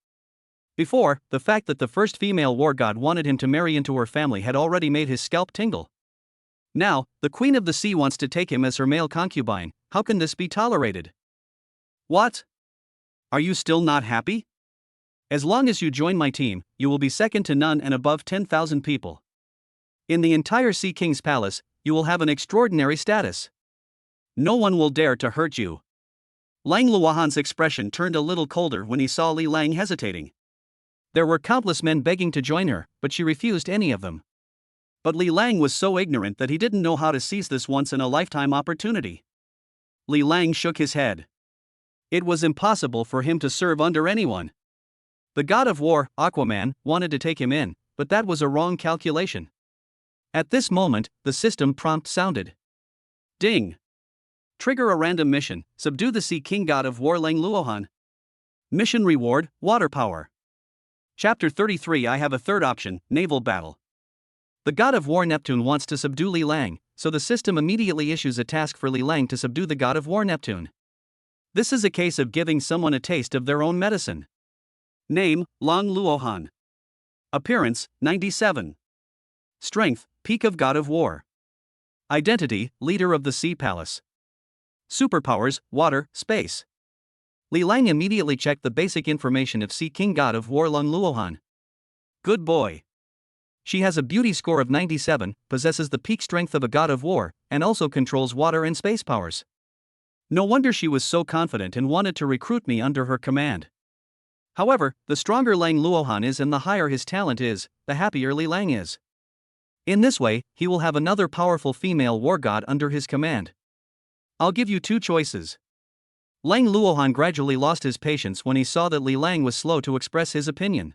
Before, the fact that the first female war god wanted him to marry into her family had already made his scalp tingle. Now, the Queen of the Sea wants to take him as her male concubine. How can this be tolerated? What? Are you still not happy? As long as you join my team, you will be second to none and above 10,000 people. In the entire Sea King's palace, you will have an extraordinary status. No one will dare to hurt you. Lang Luohan's expression turned a little colder when he saw Li Lang hesitating. There were countless men begging to join her, but she refused any of them. But Li Lang was so ignorant that he didn't know how to seize this once-in-a-lifetime opportunity. Li Lang shook his head. It was impossible for him to serve under anyone. The god of war, Aquaman, wanted to take him in, but that was a wrong calculation. At this moment, the system prompt sounded. Ding! Trigger a random mission, subdue the Sea King god of war Lang Luohan. Mission reward, water power. Chapter 33. I have a third option, naval battle. The god of war Neptune wants to subdue Li Lang, so the system immediately issues a task for Li Lang to subdue the god of war Neptune. This is a case of giving someone a taste of their own medicine. Name, Lang Luohan. Appearance, 97. Strength, peak of god of war. Identity, leader of the Sea Palace. Superpowers, water, space. Li Lang immediately checked the basic information of Sea King god of war Lang Luohan. Good boy. She has a beauty score of 97, possesses the peak strength of a god of war, and also controls water and space powers. No wonder she was so confident and wanted to recruit me under her command. However, the stronger Lang Luohan is and the higher his talent is, the happier Li Lang is. In this way, he will have another powerful female war god under his command. I'll give you 2 choices. Lang Luohan gradually lost his patience when he saw that Li Lang was slow to express his opinion.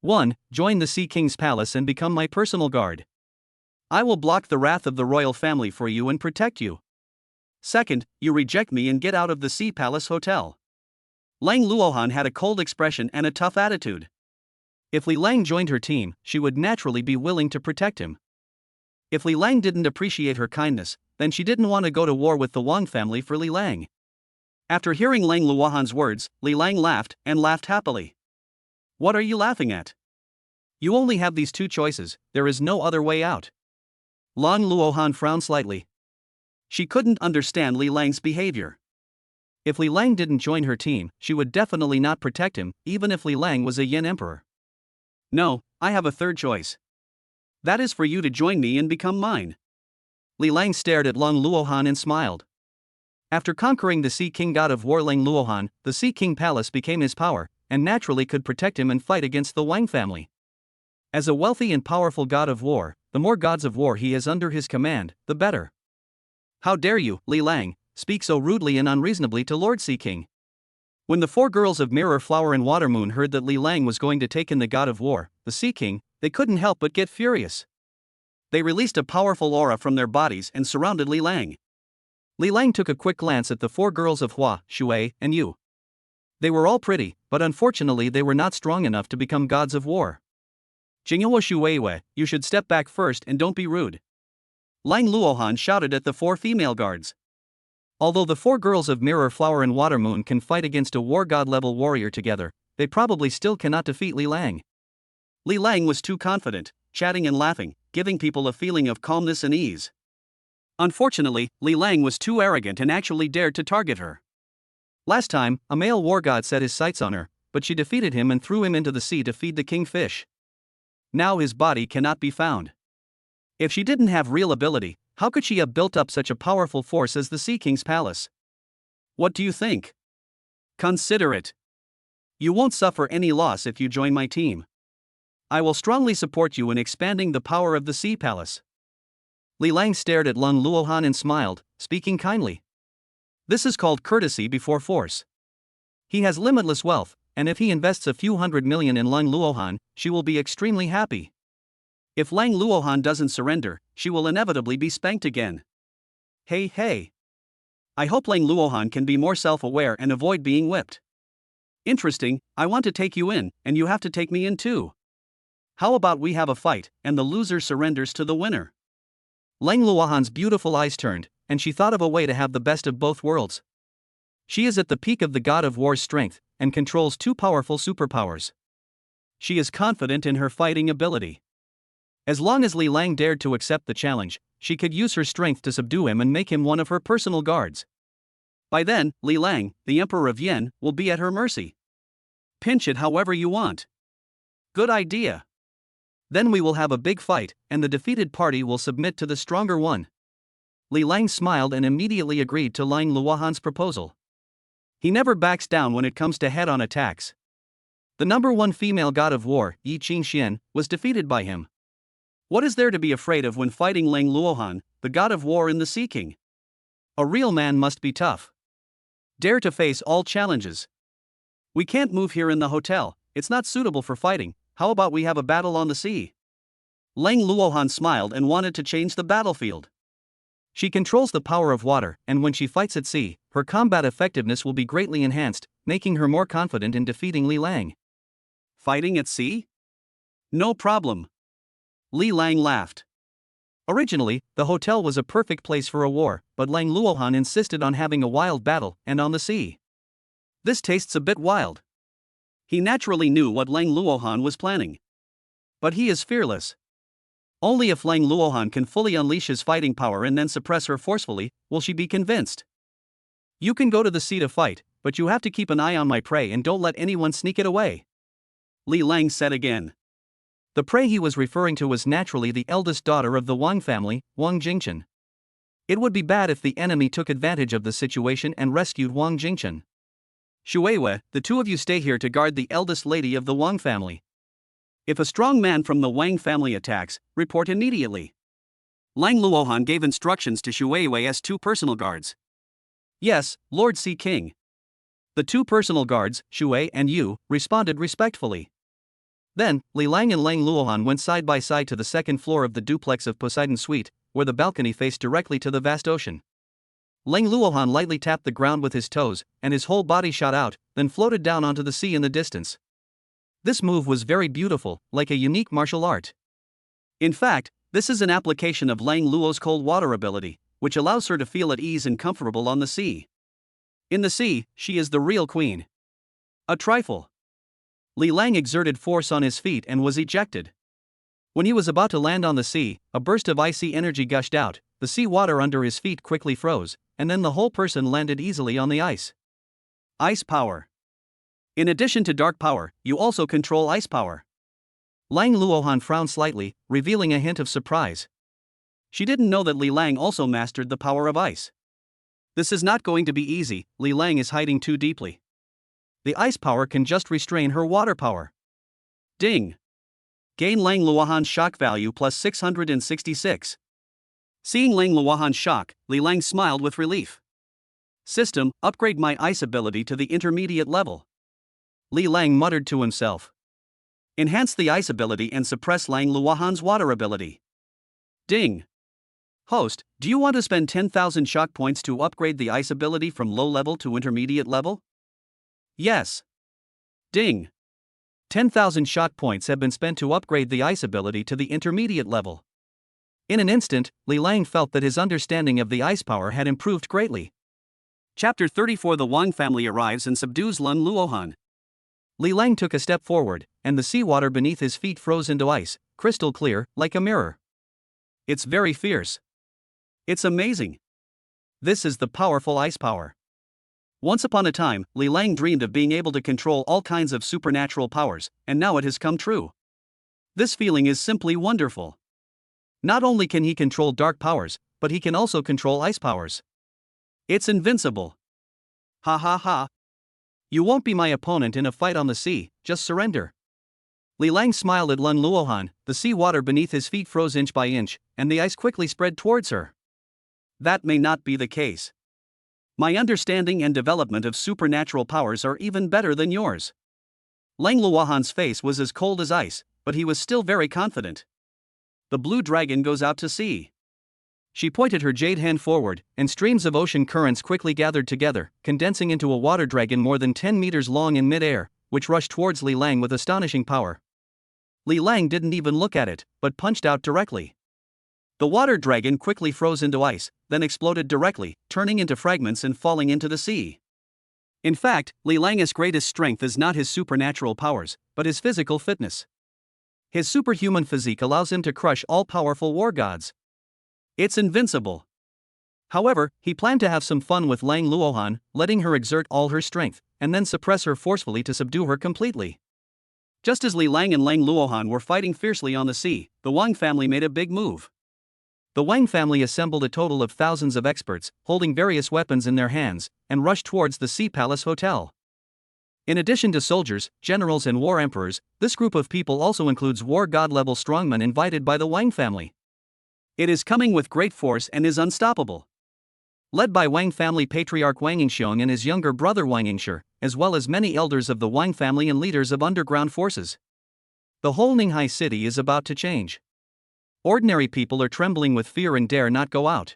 1. Join the Sea King's palace and become my personal guard. I will block the wrath of the royal family for you and protect you. 2nd, you reject me and get out of the Sea Palace Hotel. Lang Luohan had a cold expression and a tough attitude. If Li Lang joined her team, she would naturally be willing to protect him. If Li Lang didn't appreciate her kindness, then she didn't want to go to war with the Wang family for Li Lang. After hearing Lang Luohan's words, Li Lang laughed, and laughed happily. What are you laughing at? You only have these 2 choices, there is no other way out. Lang Luohan frowned slightly. She couldn't understand Li Lang's behavior. If Li Lang didn't join her team, she would definitely not protect him, even if Li Lang was a Yin emperor. No, I have a third choice. That is for you to join me and become mine. Li Lang stared at Lang Luohan and smiled. After conquering the Sea King god of war Lang Luohan, the Sea King Palace became his power, and naturally could protect him and fight against the Wang family. As a wealthy and powerful god of war, the more gods of war he has under his command, the better. How dare you, Li Lang, speak so rudely and unreasonably to Lord Sea King? When the 4 girls of Mirror Flower and Water Moon heard that Li Lang was going to take in the god of war, the Sea King, they couldn't help but get furious. They released a powerful aura from their bodies and surrounded Li Lang. Li Lang took a quick glance at the 4 girls of Hua, Shui, and Yu. They were all pretty, but unfortunately they were not strong enough to become gods of war. Jingyo Shuiwe, you should step back first and don't be rude. Lang Luohan shouted at the 4 female guards. Although the 4 girls of Mirror Flower and Water Moon can fight against a war god level warrior together, they probably still cannot defeat Li Lang. Li Lang was too confident, chatting and laughing, giving people a feeling of calmness and ease. Unfortunately, Li Lang was too arrogant and actually dared to target her. Last time, a male war god set his sights on her, but she defeated him and threw him into the sea to feed the kingfish. Now his body cannot be found. If she didn't have real ability, how could she have built up such a powerful force as the Sea King's palace? What do you think? Consider it. You won't suffer any loss if you join my team. I will strongly support you in expanding the power of the Sea Palace. Li Lang stared at Lung Luohan and smiled, speaking kindly. This is called courtesy before force. He has limitless wealth, and if he invests a few $100 million in Lung Luohan, she will be extremely happy. If Lang Luohan doesn't surrender, she will inevitably be spanked again. Hey. I hope Lang Luohan can be more self-aware and avoid being whipped. Interesting, I want to take you in, and you have to take me in too. How about we have a fight, and the loser surrenders to the winner? Lang Luohan's beautiful eyes turned, and she thought of a way to have the best of both worlds. She is at the peak of the god of war's strength, and controls two powerful superpowers. She is confident in her fighting ability. As long as Li Lang dared to accept the challenge, she could use her strength to subdue him and make him one of her personal guards. By then, Li Lang, the Emperor of Yen, will be at her mercy. Pinch it however you want. Good idea. Then we will have a big fight, and the defeated party will submit to the stronger one. Li Lang smiled and immediately agreed to Lang Luohan's proposal. He never backs down when it comes to head-on attacks. The number one female god of war, Yi Qingxian, was defeated by him. What is there to be afraid of when fighting Lang Luohan, the god of war and the Sea King? A real man must be tough. Dare to face all challenges. We can't move here in the hotel, it's not suitable for fighting. How about we have a battle on the sea? Lang Luohan smiled and wanted to change the battlefield. She controls the power of water, and when she fights at sea, her combat effectiveness will be greatly enhanced, making her more confident in defeating Li Lang. Fighting at sea? No problem. Li Lang laughed. Originally, the hotel was a perfect place for a war, but Lang Luohan insisted on having a wild battle, and on the sea. This tastes a bit wild. He naturally knew what Lang Luohan was planning. But he is fearless. Only if Lang Luohan can fully unleash his fighting power and then suppress her forcefully, will she be convinced. You can go to the sea to fight, but you have to keep an eye on my prey and don't let anyone sneak it away. Li Lang said again. The prey he was referring to was naturally the eldest daughter of the Wang family, Wang Jingchen. It would be bad if the enemy took advantage of the situation and rescued Wang Jingchen. Shuiwei, the two of you stay here to guard the eldest lady of the Wang family. If a strong man from the Wang family attacks, report immediately. Lang Luohan gave instructions to Shuiwei as two personal guards. Yes, Lord Sea King. The two personal guards, Shuei and Yu, responded respectfully. Then, Li Lang and Lang Luohan went side by side to the second floor of the duplex of Poseidon Suite, where the balcony faced directly to the vast ocean. Lang Luohan lightly tapped the ground with his toes, and his whole body shot out, then floated down onto the sea in the distance. This move was very beautiful, like a unique martial art. In fact, this is an application of Lang Luo's cold water ability, which allows her to feel at ease and comfortable on the sea. In the sea, she is the real queen. A trifle. Li Lang exerted force on his feet and was ejected. When he was about to land on the sea, a burst of icy energy gushed out, the sea water under his feet quickly froze, and then the whole person landed easily on the ice. Ice power. In addition to dark power, you also control ice power. Lang Luohan frowned slightly, revealing a hint of surprise. She didn't know that Li Lang also mastered the power of ice. This is not going to be easy, Li Lang is hiding too deeply. The ice power can just restrain her water power. Ding! Gain Lang Luohan's shock value plus 666. Seeing Lang Luohan's shock, Li Lang smiled with relief. System, upgrade my ice ability to the intermediate level. Li Lang muttered to himself. Enhance the ice ability and suppress Lang Luohan's water ability. Ding! Host, do you want to spend 10,000 shock points to upgrade the ice ability from low level to intermediate level? Yes. Ding! 10,000 shock points have been spent to upgrade the ice ability to the intermediate level. In an instant, Li Lang felt that his understanding of the ice power had improved greatly. Chapter 34. The Wang family arrives and subdues Lang Luohan. Li Lang took a step forward, and the seawater beneath his feet froze into ice, crystal clear, like a mirror. It's very fierce. It's amazing. This is the powerful ice power. Once upon a time, Li Lang dreamed of being able to control all kinds of supernatural powers, and now it has come true. This feeling is simply wonderful. Not only can he control dark powers, but he can also control ice powers. It's invincible. Ha ha ha. You won't be my opponent in a fight on the sea, just surrender. Li Lang smiled at Lun Luohan. The sea water beneath his feet froze inch by inch, and the ice quickly spread towards her. That may not be the case. My understanding and development of supernatural powers are even better than yours. Lang Luohan's face was as cold as ice, but he was still very confident. The blue dragon goes out to sea. She pointed her jade hand forward, and streams of ocean currents quickly gathered together, condensing into a water dragon more than 10 meters long in mid-air, which rushed towards Li Lang with astonishing power. Li Lang didn't even look at it, but punched out directly. The water dragon quickly froze into ice, then exploded directly, turning into fragments and falling into the sea. In fact, Li Lang's greatest strength is not his supernatural powers, but his physical fitness. His superhuman physique allows him to crush all-powerful war gods. It's invincible. However, he planned to have some fun with Lang Luohan, letting her exert all her strength, and then suppress her forcefully to subdue her completely. Just as Li Lang and Lang Luohan were fighting fiercely on the sea, the Wang family made a big move. The Wang family assembled a total of thousands of experts, holding various weapons in their hands, and rushed towards the Sea Palace Hotel. In addition to soldiers, generals and war emperors, this group of people also includes war god-level strongmen invited by the Wang family. It is coming with great force and is unstoppable. Led by Wang family patriarch Wang Yingxiong and his younger brother Wang Yingshi, as well as many elders of the Wang family and leaders of underground forces. The whole Ninghai city is about to change. Ordinary people are trembling with fear and dare not go out.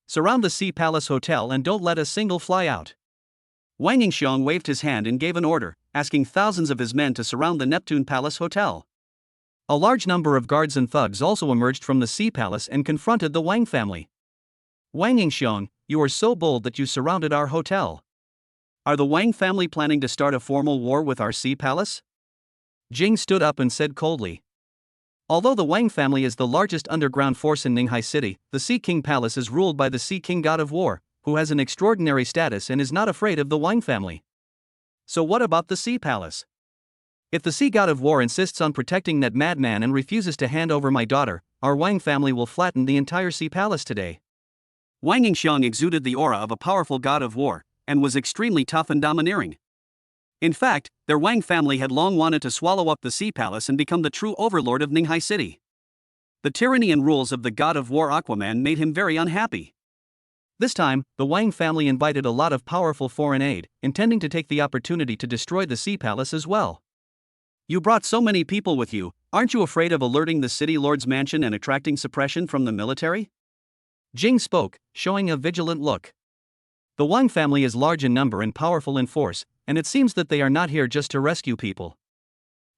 Surround the Sea Palace Hotel and don't let a single fly out. Wang Yingxiong waved his hand and gave an order, asking thousands of his men to surround the Neptune Palace Hotel. A large number of guards and thugs also emerged from the Sea Palace and confronted the Wang family. Wang Yingxiong, you are so bold that you surrounded our hotel. Are the Wang family planning to start a formal war with our Sea Palace? Jing stood up and said coldly. Although the Wang family is the largest underground force in Ninghai City, the Sea King Palace is ruled by the Sea King God of War, who has an extraordinary status and is not afraid of the Wang family. So what about the Sea Palace? If the Sea God of War insists on protecting that madman and refuses to hand over my daughter, our Wang family will flatten the entire Sea Palace today. Wang Yingxiong exuded the aura of a powerful god of war, and was extremely tough and domineering. In fact, their Wang family had long wanted to swallow up the Sea Palace and become the true overlord of Ninghai City. The tyranny and rules of the god of war Aquaman made him very unhappy. This time, the Wang family invited a lot of powerful foreign aid, intending to take the opportunity to destroy the Sea Palace as well. You brought so many people with you, aren't you afraid of alerting the city lord's mansion and attracting suppression from the military? Jing spoke, showing a vigilant look. The Wang family is large in number and powerful in force, and it seems that they are not here just to rescue people.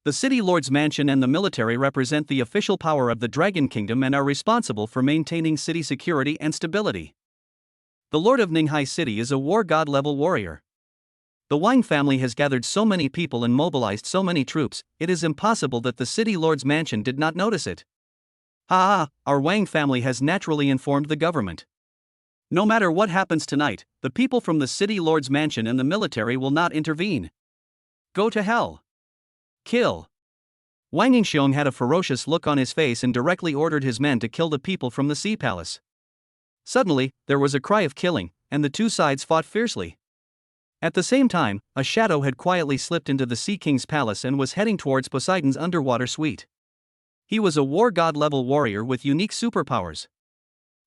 The city lord's mansion and the military represent the official power of the Dragon Kingdom and are responsible for maintaining city security and stability. The Lord of Ninghai City is a war god-level warrior. The Wang family has gathered so many people and mobilized so many troops, it is impossible that the city lord's mansion did not notice it. Our Wang family has naturally informed the government. No matter what happens tonight, the people from the city lord's mansion and the military will not intervene. Go to hell. Kill. Wang Yingxiong had a ferocious look on his face and directly ordered his men to kill the people from the Sea Palace. Suddenly, there was a cry of killing, and the two sides fought fiercely. At the same time, a shadow had quietly slipped into the Sea King's palace and was heading towards Poseidon's underwater suite. He was a war god-level warrior with unique superpowers.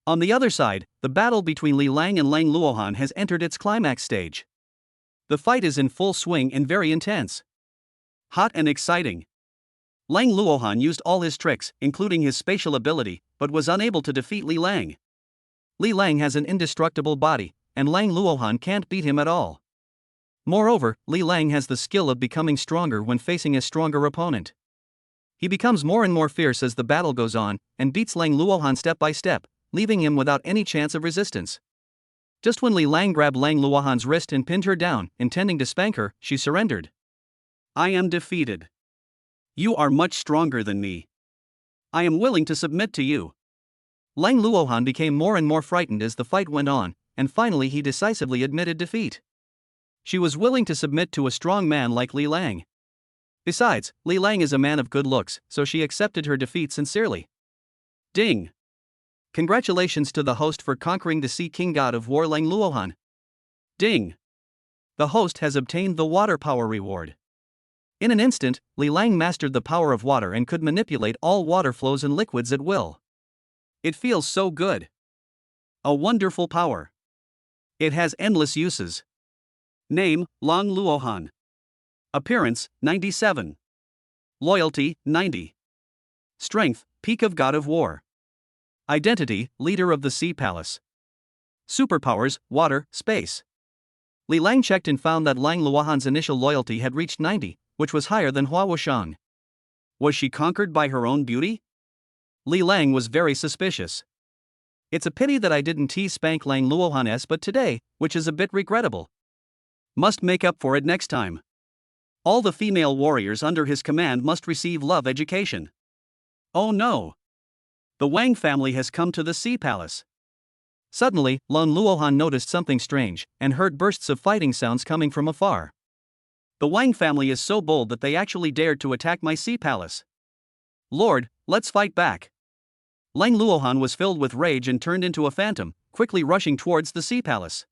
On the other side, the battle between Li Lang and Lang Luohan has entered its climax stage. The fight is in full swing and very intense. Hot and exciting. Lang Luohan used all his tricks, including his spatial ability, but was unable to defeat Li Lang. Li Lang has an indestructible body, and Lang Luohan can't beat him at all. Moreover, Li Lang has the skill of becoming stronger when facing a stronger opponent. He becomes more and more fierce as the battle goes on, and beats Lang Luohan step by step, leaving him without any chance of resistance. Just when Li Lang grabbed Lang Luohan's wrist and pinned her down, intending to spank her, she surrendered. I am defeated. You are much stronger than me. I am willing to submit to you. Lang Luohan became more and more frightened as the fight went on, and finally he decisively admitted defeat. She was willing to submit to a strong man like Li Lang. Besides, Li Lang is a man of good looks, so she accepted her defeat sincerely. Ding! Congratulations to the host for conquering the Sea King God of War Lang Luohan. Ding! the host has obtained the water power reward. In an instant, Li Lang mastered the power of water and could manipulate all water flows and liquids at will. It feels so good. A wonderful power. It has endless uses. Name, Lang Luohan. Appearance, 97. Loyalty, 90. Strength, Peak of God of War. Identity, Leader of the Sea Palace. Superpowers, Water, Space. Li Lang checked and found that Lang Luohan's initial loyalty had reached 90, which was higher than Hua Wushang. Was she conquered by her own beauty? Li Lang was very suspicious. It's a pity that I didn't spank Lang Luohan's but today, which is a bit regrettable. Must make up for it next time. All the female warriors under his command must receive love education. Oh no! The Wang family has come to the Sea Palace. Suddenly, Lang Luohan noticed something strange, and heard bursts of fighting sounds coming from afar. The Wang family is so bold that they actually dared to attack my Sea Palace. Lord, let's fight back. Lang Luohan was filled with rage and turned into a phantom, quickly rushing towards the Sea Palace.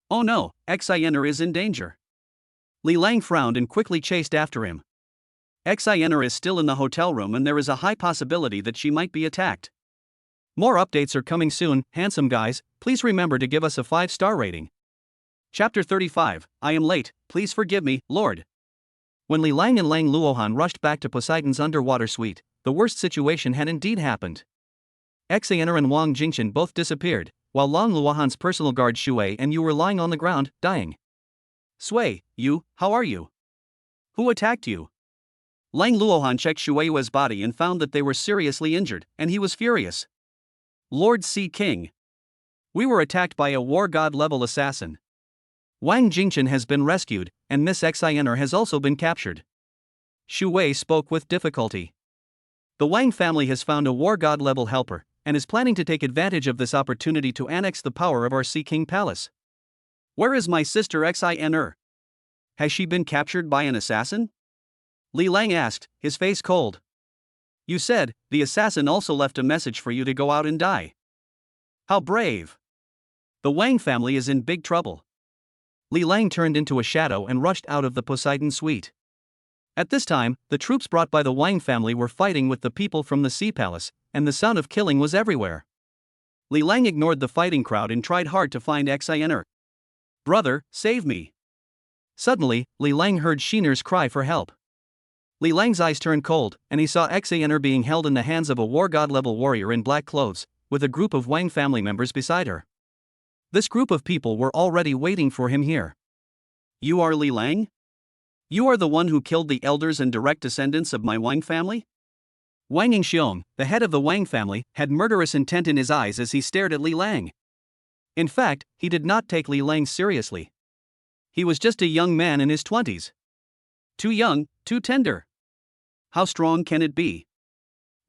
Oh no, Xener is in danger. Li Lang frowned and quickly chased after him. Xener is still in the hotel room and there is a high possibility that she might be attacked. More updates are coming soon, handsome guys, please remember to give us a 5-star rating. Chapter 35, I am late, please forgive me, Lord. When Li Lang and Lang Luohan rushed back to Poseidon's underwater suite, the worst situation had indeed happened. Xener and Wang Jingchen both disappeared, while Lang Luohan's personal guard Shui and Yu were lying on the ground, dying. Sui, Yu, how are you? Who attacked you? Lang Luohan checked Shui's body and found that they were seriously injured, and he was furious. Lord Sea King. We were attacked by a war god level assassin. Wang Jingchen has been rescued, and Miss Xener has also been captured. Shui spoke with difficulty. The Wang family has found a war god level helper, and is planning to take advantage of this opportunity to annex the power of our Sea King Palace. Where is my sister Xener? Has she been captured by an assassin? Li Lang asked, his face cold. You said, the assassin also left a message for you to go out and die. How brave. The Wang family is in big trouble. Li Lang turned into a shadow and rushed out of the Poseidon suite. At this time, the troops brought by the Wang family were fighting with the people from the Sea Palace, and the sound of killing was everywhere. Li Lang ignored the fighting crowd and tried hard to find Xener. Brother, save me. Suddenly, Li Lang heard Xener's cry for help. Li Lang's eyes turned cold, and he saw Xener being held in the hands of a war god level warrior in black clothes, with a group of Wang family members beside her. This group of people were already waiting for him here. You are Li Lang? You are the one who killed the elders and direct descendants of my Wang family? Wang Yingxiong, the head of the Wang family, had murderous intent in his eyes as he stared at Li Lang. In fact, he did not take Li Lang seriously. He was just a young man in his 20s. Too young, too tender. How strong can it be?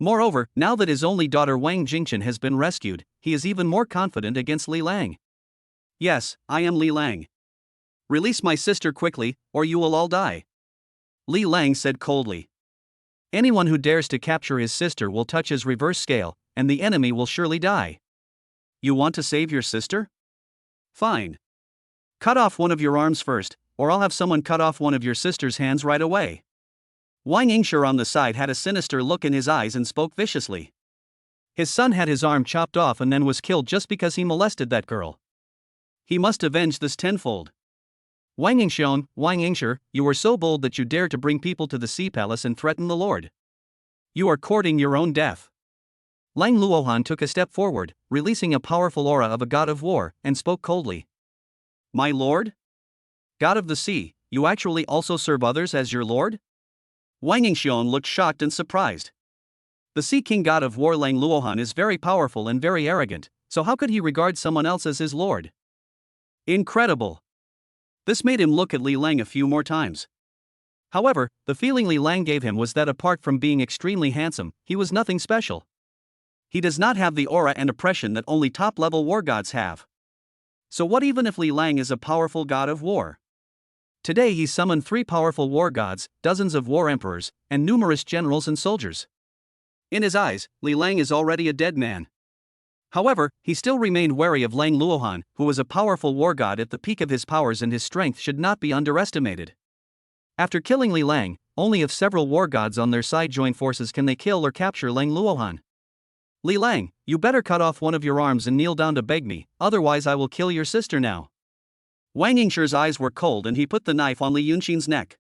Moreover, now that his only daughter Wang Jingchen has been rescued, he is even more confident against Li Lang. Yes, I am Li Lang. Release my sister quickly, or you will all die. Li Lang said coldly. Anyone who dares to capture his sister will touch his reverse scale, and the enemy will surely die. You want to save your sister? Fine. Cut off one of your arms first, or I'll have someone cut off one of your sister's hands right away. Wang Yingshi on the side had a sinister look in his eyes and spoke viciously. His son had his arm chopped off and then was killed just because he molested that girl. He must avenge this tenfold. Wang Yingshi, you were so bold that you dared to bring people to the Sea Palace and threaten the Lord. You are courting your own death. Lang Luohan took a step forward, releasing a powerful aura of a god of war, and spoke coldly. My lord? God of the sea, you actually also serve others as your lord? Wang Yingxiong looked shocked and surprised. The Sea King god of war Lang Luohan is very powerful and very arrogant, so how could he regard someone else as his lord? Incredible. This made him look at Li Lang a few more times. However, the feeling Li Lang gave him was that apart from being extremely handsome, he was nothing special. He does not have the aura and oppression that only top-level war gods have. So what even if Li Lang is a powerful god of war? Today he summoned 3 powerful war gods, dozens of war emperors, and numerous generals and soldiers. In his eyes, Li Lang is already a dead man. However, he still remained wary of Lang Luohan, who was a powerful war god at the peak of his powers, and his strength should not be underestimated. After killing Li Lang, only if several war gods on their side join forces can they kill or capture Lang Luohan. Li Lang, you better cut off one of your arms and kneel down to beg me, otherwise I will kill your sister now. Wang Yingshi's eyes were cold and he put the knife on Li Yunxin's neck.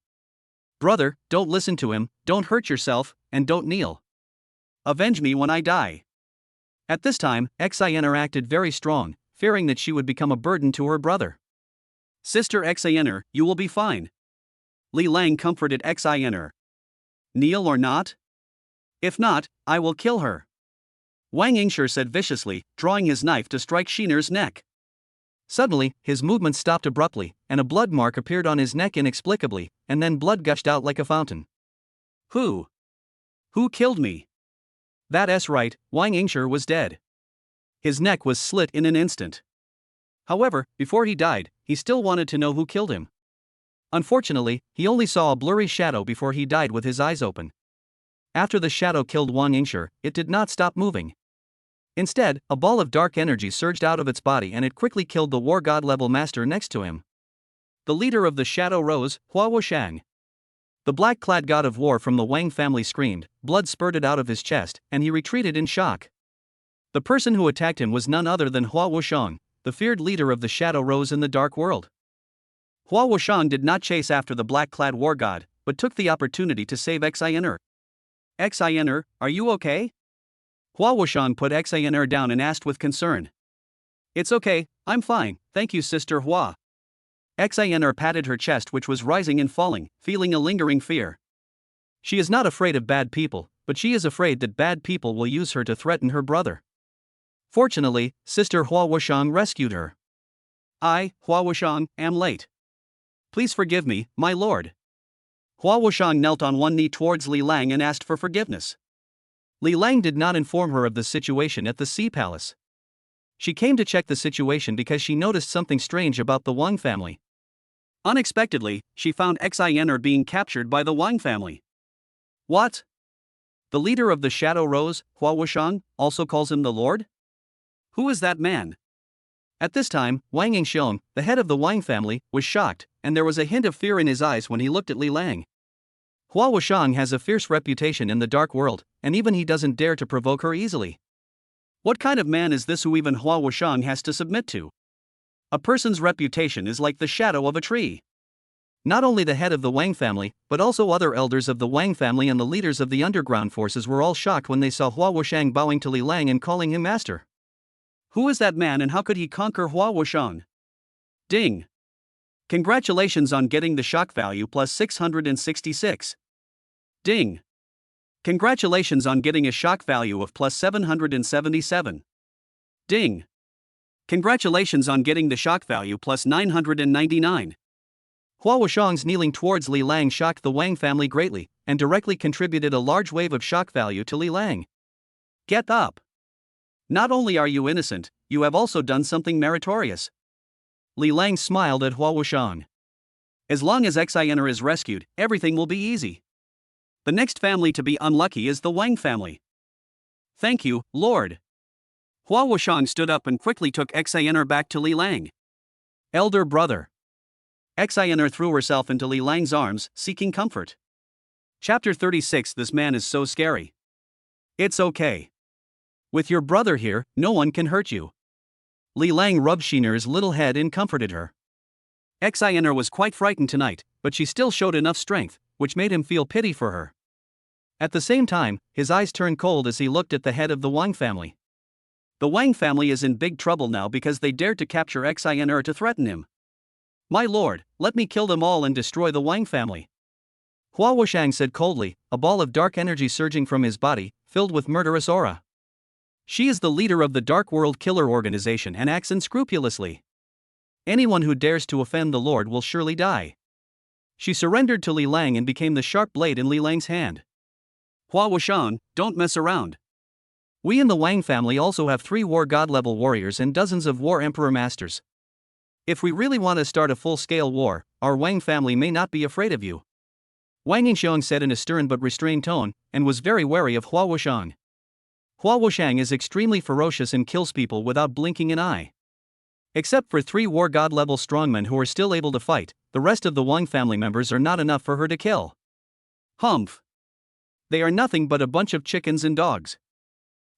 Brother, don't listen to him, don't hurt yourself, and don't kneel. Avenge me when I die. At this time, Xener acted very strong, fearing that she would become a burden to her brother. Sister Xener, you will be fine. Li Lang comforted Xener. Kneel or not? If not, I will kill her. Wang Yingshi said viciously, drawing his knife to strike Xener's neck. Suddenly, his movement stopped abruptly, and a blood mark appeared on his neck inexplicably, and then blood gushed out like a fountain. Who killed me? That's right, Wang Yingshi was dead. His neck was slit in an instant. However, before he died, he still wanted to know who killed him. Unfortunately, he only saw a blurry shadow before he died with his eyes open. After the shadow killed Wang Yingshi, it did not stop moving. Instead, a ball of dark energy surged out of its body and it quickly killed the war god level master next to him. The leader of the shadow rose, Hua Wushang. The black-clad god of war from the Wang family screamed, blood spurted out of his chest, and he retreated in shock. The person who attacked him was none other than Hua Wushang, the feared leader of the shadow rose in the dark world. Hua Wushang did not chase after the black-clad war god, but took the opportunity to save Xener. Xener, are you okay? Hua Wushang put Xener down and asked with concern. It's okay, I'm fine, thank you Sister Hua. Xener patted her chest which was rising and falling, feeling a lingering fear. She is not afraid of bad people, but she is afraid that bad people will use her to threaten her brother. Fortunately, Sister Hua Wushang rescued her. I, Hua Wushang, am late. Please forgive me, my lord. Hua Wushang knelt on one knee towards Li Lang and asked for forgiveness. Li Lang did not inform her of the situation at the Sea Palace. She came to check the situation because she noticed something strange about the Wang family. Unexpectedly, she found Xener being captured by the Wang family. What? The leader of the Shadow Rose, Hua Wushang, also calls him the Lord? Who is that man? At this time, Wang Yingxiong, the head of the Wang family, was shocked, and there was a hint of fear in his eyes when he looked at Li Lang. Hua Wushang has a fierce reputation in the dark world, and even he doesn't dare to provoke her easily. What kind of man is this who even Hua Wushang has to submit to? A person's reputation is like the shadow of a tree. Not only the head of the Wang family, but also other elders of the Wang family and the leaders of the underground forces were all shocked when they saw Hua Wushang bowing to Li Lang and calling him master. Who is that man and how could he conquer Hua Wushang? Ding! Congratulations on getting the shock value plus 666. Ding! Congratulations on getting a shock value of plus 777. Ding! Congratulations on getting the shock value plus 999. Hua Wushang's kneeling towards Li Lang shocked the Wang family greatly, and directly contributed a large wave of shock value to Li Lang. Get up! Not only are you innocent, you have also done something meritorious. Li Lang smiled at Hua Wushang. As long as Xener is rescued, everything will be easy. The next family to be unlucky is the Wang family. Thank you, Lord. Hua Wushang stood up and quickly took Xener back to Li Lang. Elder brother. Xener threw herself into Li Lang's arms, seeking comfort. Chapter 36. This man is so scary. It's okay. With your brother here, no one can hurt you. Li Lang rubbed Xener's little head and comforted her. Xener was quite frightened tonight, but she still showed enough strength, which made him feel pity for her. At the same time, his eyes turned cold as he looked at the head of the Wang family. The Wang family is in big trouble now because they dared to capture Xener to threaten him. My lord, let me kill them all and destroy the Wang family. Hua Wushang said coldly, a ball of dark energy surging from his body, filled with murderous aura. She is the leader of the Dark World Killer Organization and acts unscrupulously. Anyone who dares to offend the Lord will surely die. She surrendered to Li Lang and became the sharp blade in Li Lang's hand. Hua Wushang, don't mess around. We in the Wang family also have 3 war god level warriors and dozens of war emperor masters. If we really want to start a full-scale war, our Wang family may not be afraid of you. Wang Yingxiong said in a stern but restrained tone, and was very wary of Hua Wushang. Hua Wushang is extremely ferocious and kills people without blinking an eye. Except for 3 war god level strongmen who are still able to fight, the rest of the Wang family members are not enough for her to kill. Humph. They are nothing but a bunch of chickens and dogs.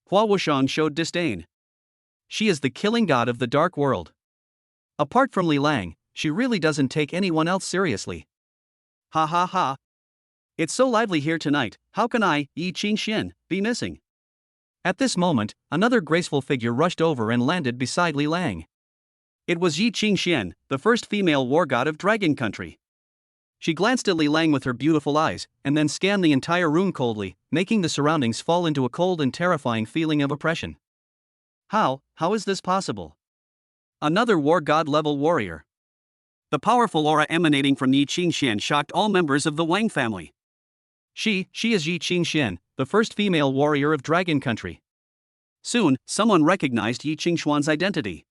Hua Wushang showed disdain. She is the killing god of the dark world. Apart from Li Lang, she really doesn't take anyone else seriously. Ha ha ha. It's so lively here tonight, how can I, Yi Qingxian, be missing? At this moment, another graceful figure rushed over and landed beside Li Lang. It was Yi Qingxian, the first female war god of Dragon Country. She glanced at Li Lang with her beautiful eyes, and then scanned the entire room coldly, making the surroundings fall into a cold and terrifying feeling of oppression. How is this possible? Another war god level warrior. The powerful aura emanating from Yi Qingxian shocked all members of the Wang family. She is Yi Qingxian, the first female warrior of Dragon Country. Soon, someone recognized Yi Qingxuan's identity.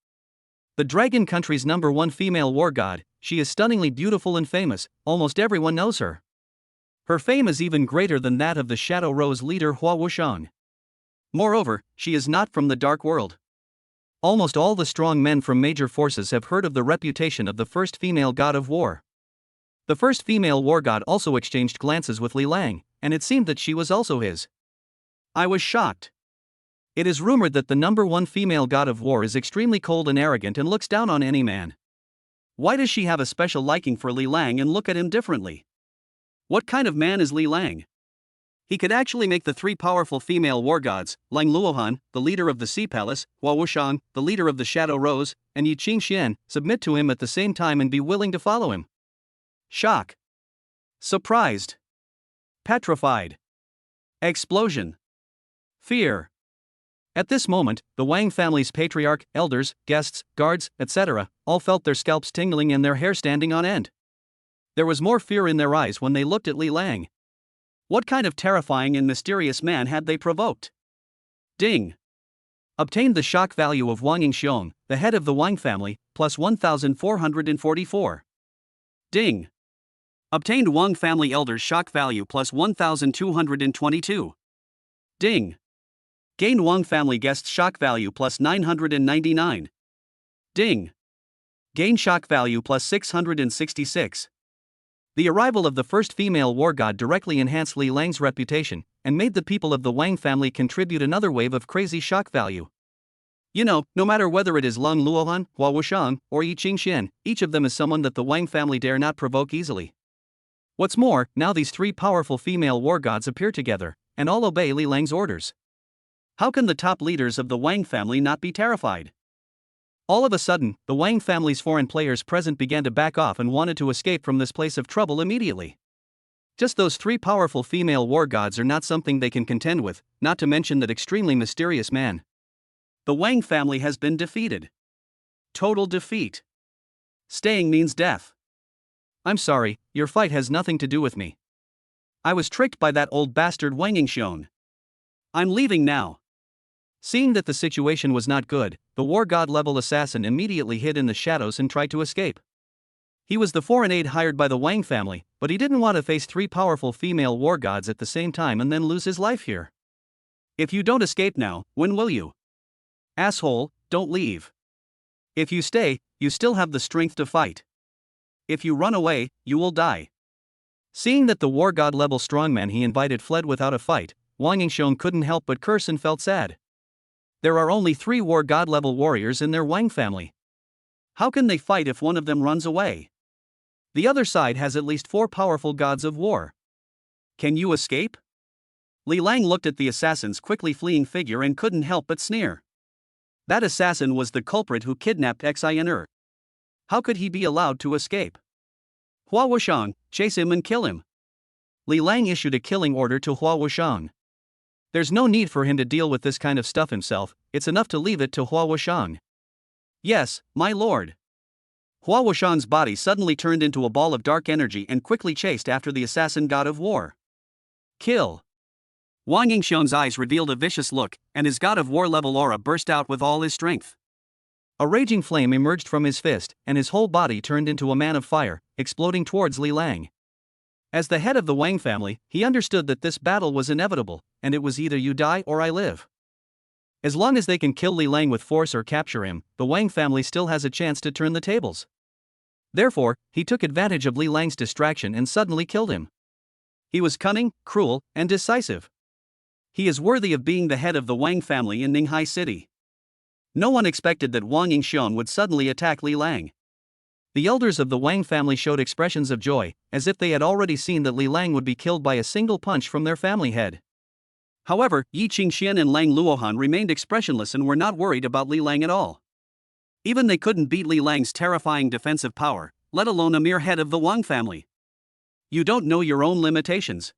The Dragon Country's #1 female war god, she is stunningly beautiful and famous, almost everyone knows her. Her fame is even greater than that of the Shadow Rose leader Hua Wushang. Moreover, she is not from the Dark World. Almost all the strong men from major forces have heard of the reputation of the first female god of war. The first female war god also exchanged glances with Li Lang, and it seemed that she was also his. I was shocked. It is rumored that the #1 female god of war is extremely cold and arrogant and looks down on any man. Why does she have a special liking for Li Lang and look at him differently? What kind of man is Li Lang? He could actually make the 3 powerful female war gods, Lang Luohan, the leader of the Sea Palace, Hua Wushang, the leader of the Shadow Rose, and Yi Qingxian, submit to him at the same time and be willing to follow him. Shock. Surprised. Petrified. Explosion. Fear. At this moment, the Wang family's patriarch, elders, guests, guards, etc., all felt their scalps tingling and their hair standing on end. There was more fear in their eyes when they looked at Li Lang. What kind of terrifying and mysterious man had they provoked? Ding. Obtained the shock value of Wang Yingxiong, the head of the Wang family, plus 1,444. Ding. Obtained Wang family elders shock value plus 1,222. Ding. Gained Wang family guests shock value plus 999. Ding. Gained shock value plus 666. The arrival of the first female war god directly enhanced Li Lang's reputation, and made the people of the Wang family contribute another wave of crazy shock value. You know, no matter whether it is Lang Luohan, Hua Wushang, or Yi Qingxian, each of them is someone that the Wang family dare not provoke easily. What's more, now these 3 powerful female war gods appear together, and all obey Li Lang's orders. How can the top leaders of the Wang family not be terrified? All of a sudden, the Wang family's foreign players present began to back off and wanted to escape from this place of trouble immediately. Just those 3 powerful female war gods are not something they can contend with, not to mention that extremely mysterious man. The Wang family has been defeated. Total defeat. Staying means death. I'm sorry, your fight has nothing to do with me. I was tricked by that old bastard Wang Yingxiong. I'm leaving now. Seeing that the situation was not good, the war god level assassin immediately hid in the shadows and tried to escape. He was the foreign aide hired by the Wang family, but he didn't want to face 3 powerful female war gods at the same time and then lose his life here. If you don't escape now, when will you? Asshole, don't leave. If you stay, you still have the strength to fight. If you run away, you will die. Seeing that the war god level strongman he invited fled without a fight, Wang Yingxiong couldn't help but curse and felt sad. There are only 3 war god level warriors in their Wang family. How can they fight if one of them runs away? The other side has at least 4 powerful gods of war. Can you escape? Li Lang looked at the assassin's quickly fleeing figure and couldn't help but sneer. That assassin was the culprit who kidnapped Xener. How could he be allowed to escape? Hua Wushang, chase him and kill him. Li Lang issued a killing order to Hua Wushang. There's no need for him to deal with this kind of stuff himself, it's enough to leave it to Hua Wushang. Yes, my lord. Hua Wushang's body suddenly turned into a ball of dark energy and quickly chased after the assassin god of war. Kill. Wang Yingxiong's eyes revealed a vicious look, and his god of war level aura burst out with all his strength. A raging flame emerged from his fist, and his whole body turned into a man of fire, exploding towards Li Lang. As the head of the Wang family, he understood that this battle was inevitable, and it was either you die or I live. As long as they can kill Li Lang with force or capture him, the Wang family still has a chance to turn the tables. Therefore, he took advantage of Li Lang's distraction and suddenly killed him. He was cunning, cruel, and decisive. He is worthy of being the head of the Wang family in Ninghai City. No one expected that Wang Yingxiong would suddenly attack Li Lang. The elders of the Wang family showed expressions of joy, as if they had already seen that Li Lang would be killed by a single punch from their family head. However, Yi Qingxian and Lang Luohan remained expressionless and were not worried about Li Lang at all. Even they couldn't beat Li Lang's terrifying defensive power, let alone a mere head of the Wang family. You don't know your own limitations.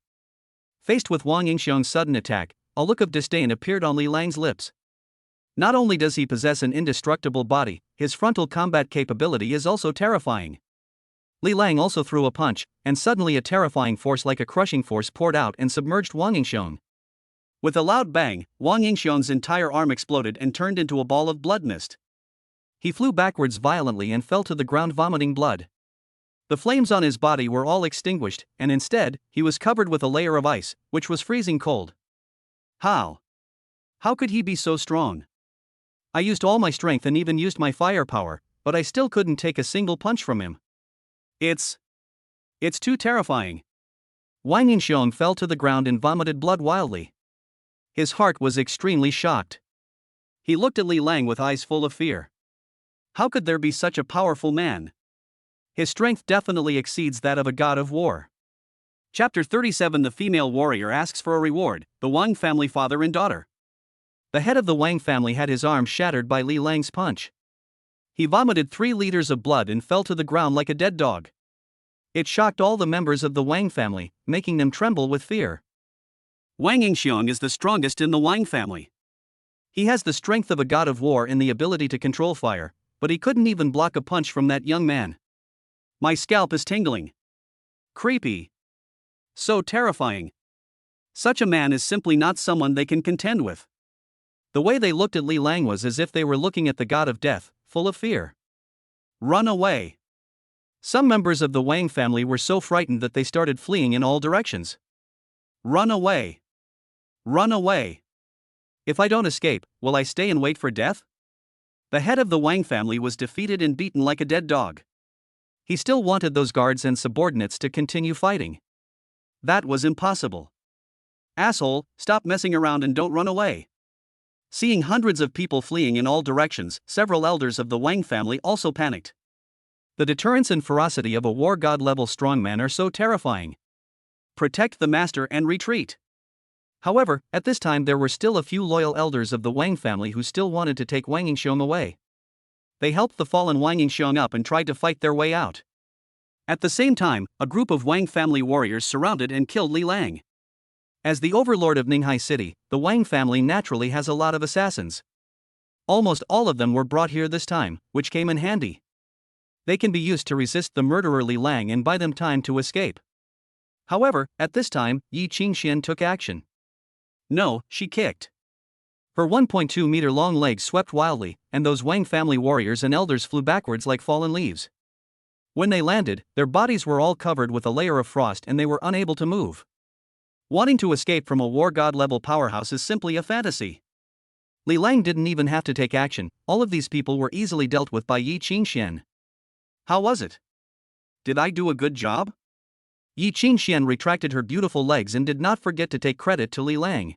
Faced with Wang Yingxiong's sudden attack, a look of disdain appeared on Li Lang's lips. Not only does he possess an indestructible body, his frontal combat capability is also terrifying. Li Lang also threw a punch, and suddenly a terrifying force like a crushing force poured out and submerged Wang Yingxiong. With a loud bang, Wang Yingxiong's entire arm exploded and turned into a ball of blood mist. He flew backwards violently and fell to the ground vomiting blood. The flames on his body were all extinguished, and instead, he was covered with a layer of ice, which was freezing cold. How? How could he be so strong? I used all my strength and even used my firepower, but I still couldn't take a single punch from him. It's too terrifying. Wang Yingxiong fell to the ground and vomited blood wildly. His heart was extremely shocked. He looked at Li Lang with eyes full of fear. How could there be such a powerful man? His strength definitely exceeds that of a god of war. Chapter 37. The female warrior asks for a reward, the Wang family father and daughter. The head of the Wang family had his arm shattered by Li Lang's punch. He vomited 3 liters of blood and fell to the ground like a dead dog. It shocked all the members of the Wang family, making them tremble with fear. Wang Yingxiong is the strongest in the Wang family. He has the strength of a god of war and the ability to control fire, but he couldn't even block a punch from that young man. My scalp is tingling. Creepy. So terrifying. Such a man is simply not someone they can contend with. The way they looked at Li Lang was as if they were looking at the god of death, full of fear. Run away. Some members of the Wang family were so frightened that they started fleeing in all directions. Run away. Run away. If I don't escape, will I stay and wait for death? The head of the Wang family was defeated and beaten like a dead dog. He still wanted those guards and subordinates to continue fighting. That was impossible. Asshole, stop messing around and don't run away. Seeing hundreds of people fleeing in all directions, several elders of the Wang family also panicked. The deterrence and ferocity of a war god-level strongman are so terrifying. Protect the master and retreat. However, at this time there were still a few loyal elders of the Wang family who still wanted to take Wang Yingxiong away. They helped the fallen Wang Yingxiong up and tried to fight their way out. At the same time, a group of Wang family warriors surrounded and killed Li Lang. As the overlord of Ninghai City, the Wang family naturally has a lot of assassins. Almost all of them were brought here this time, which came in handy. They can be used to resist the murderer Li Lang and buy them time to escape. However, at this time, Yi Qingxian took action. No, she kicked. Her 1.2-meter long legs swept wildly, and those Wang family warriors and elders flew backwards like fallen leaves. When they landed, their bodies were all covered with a layer of frost and they were unable to move. Wanting to escape from a war god-level powerhouse is simply a fantasy. Li Lang didn't even have to take action, all of these people were easily dealt with by Yi Qingxian. How was it? Did I do a good job? Yi Qingxian retracted her beautiful legs and did not forget to take credit to Li Lang.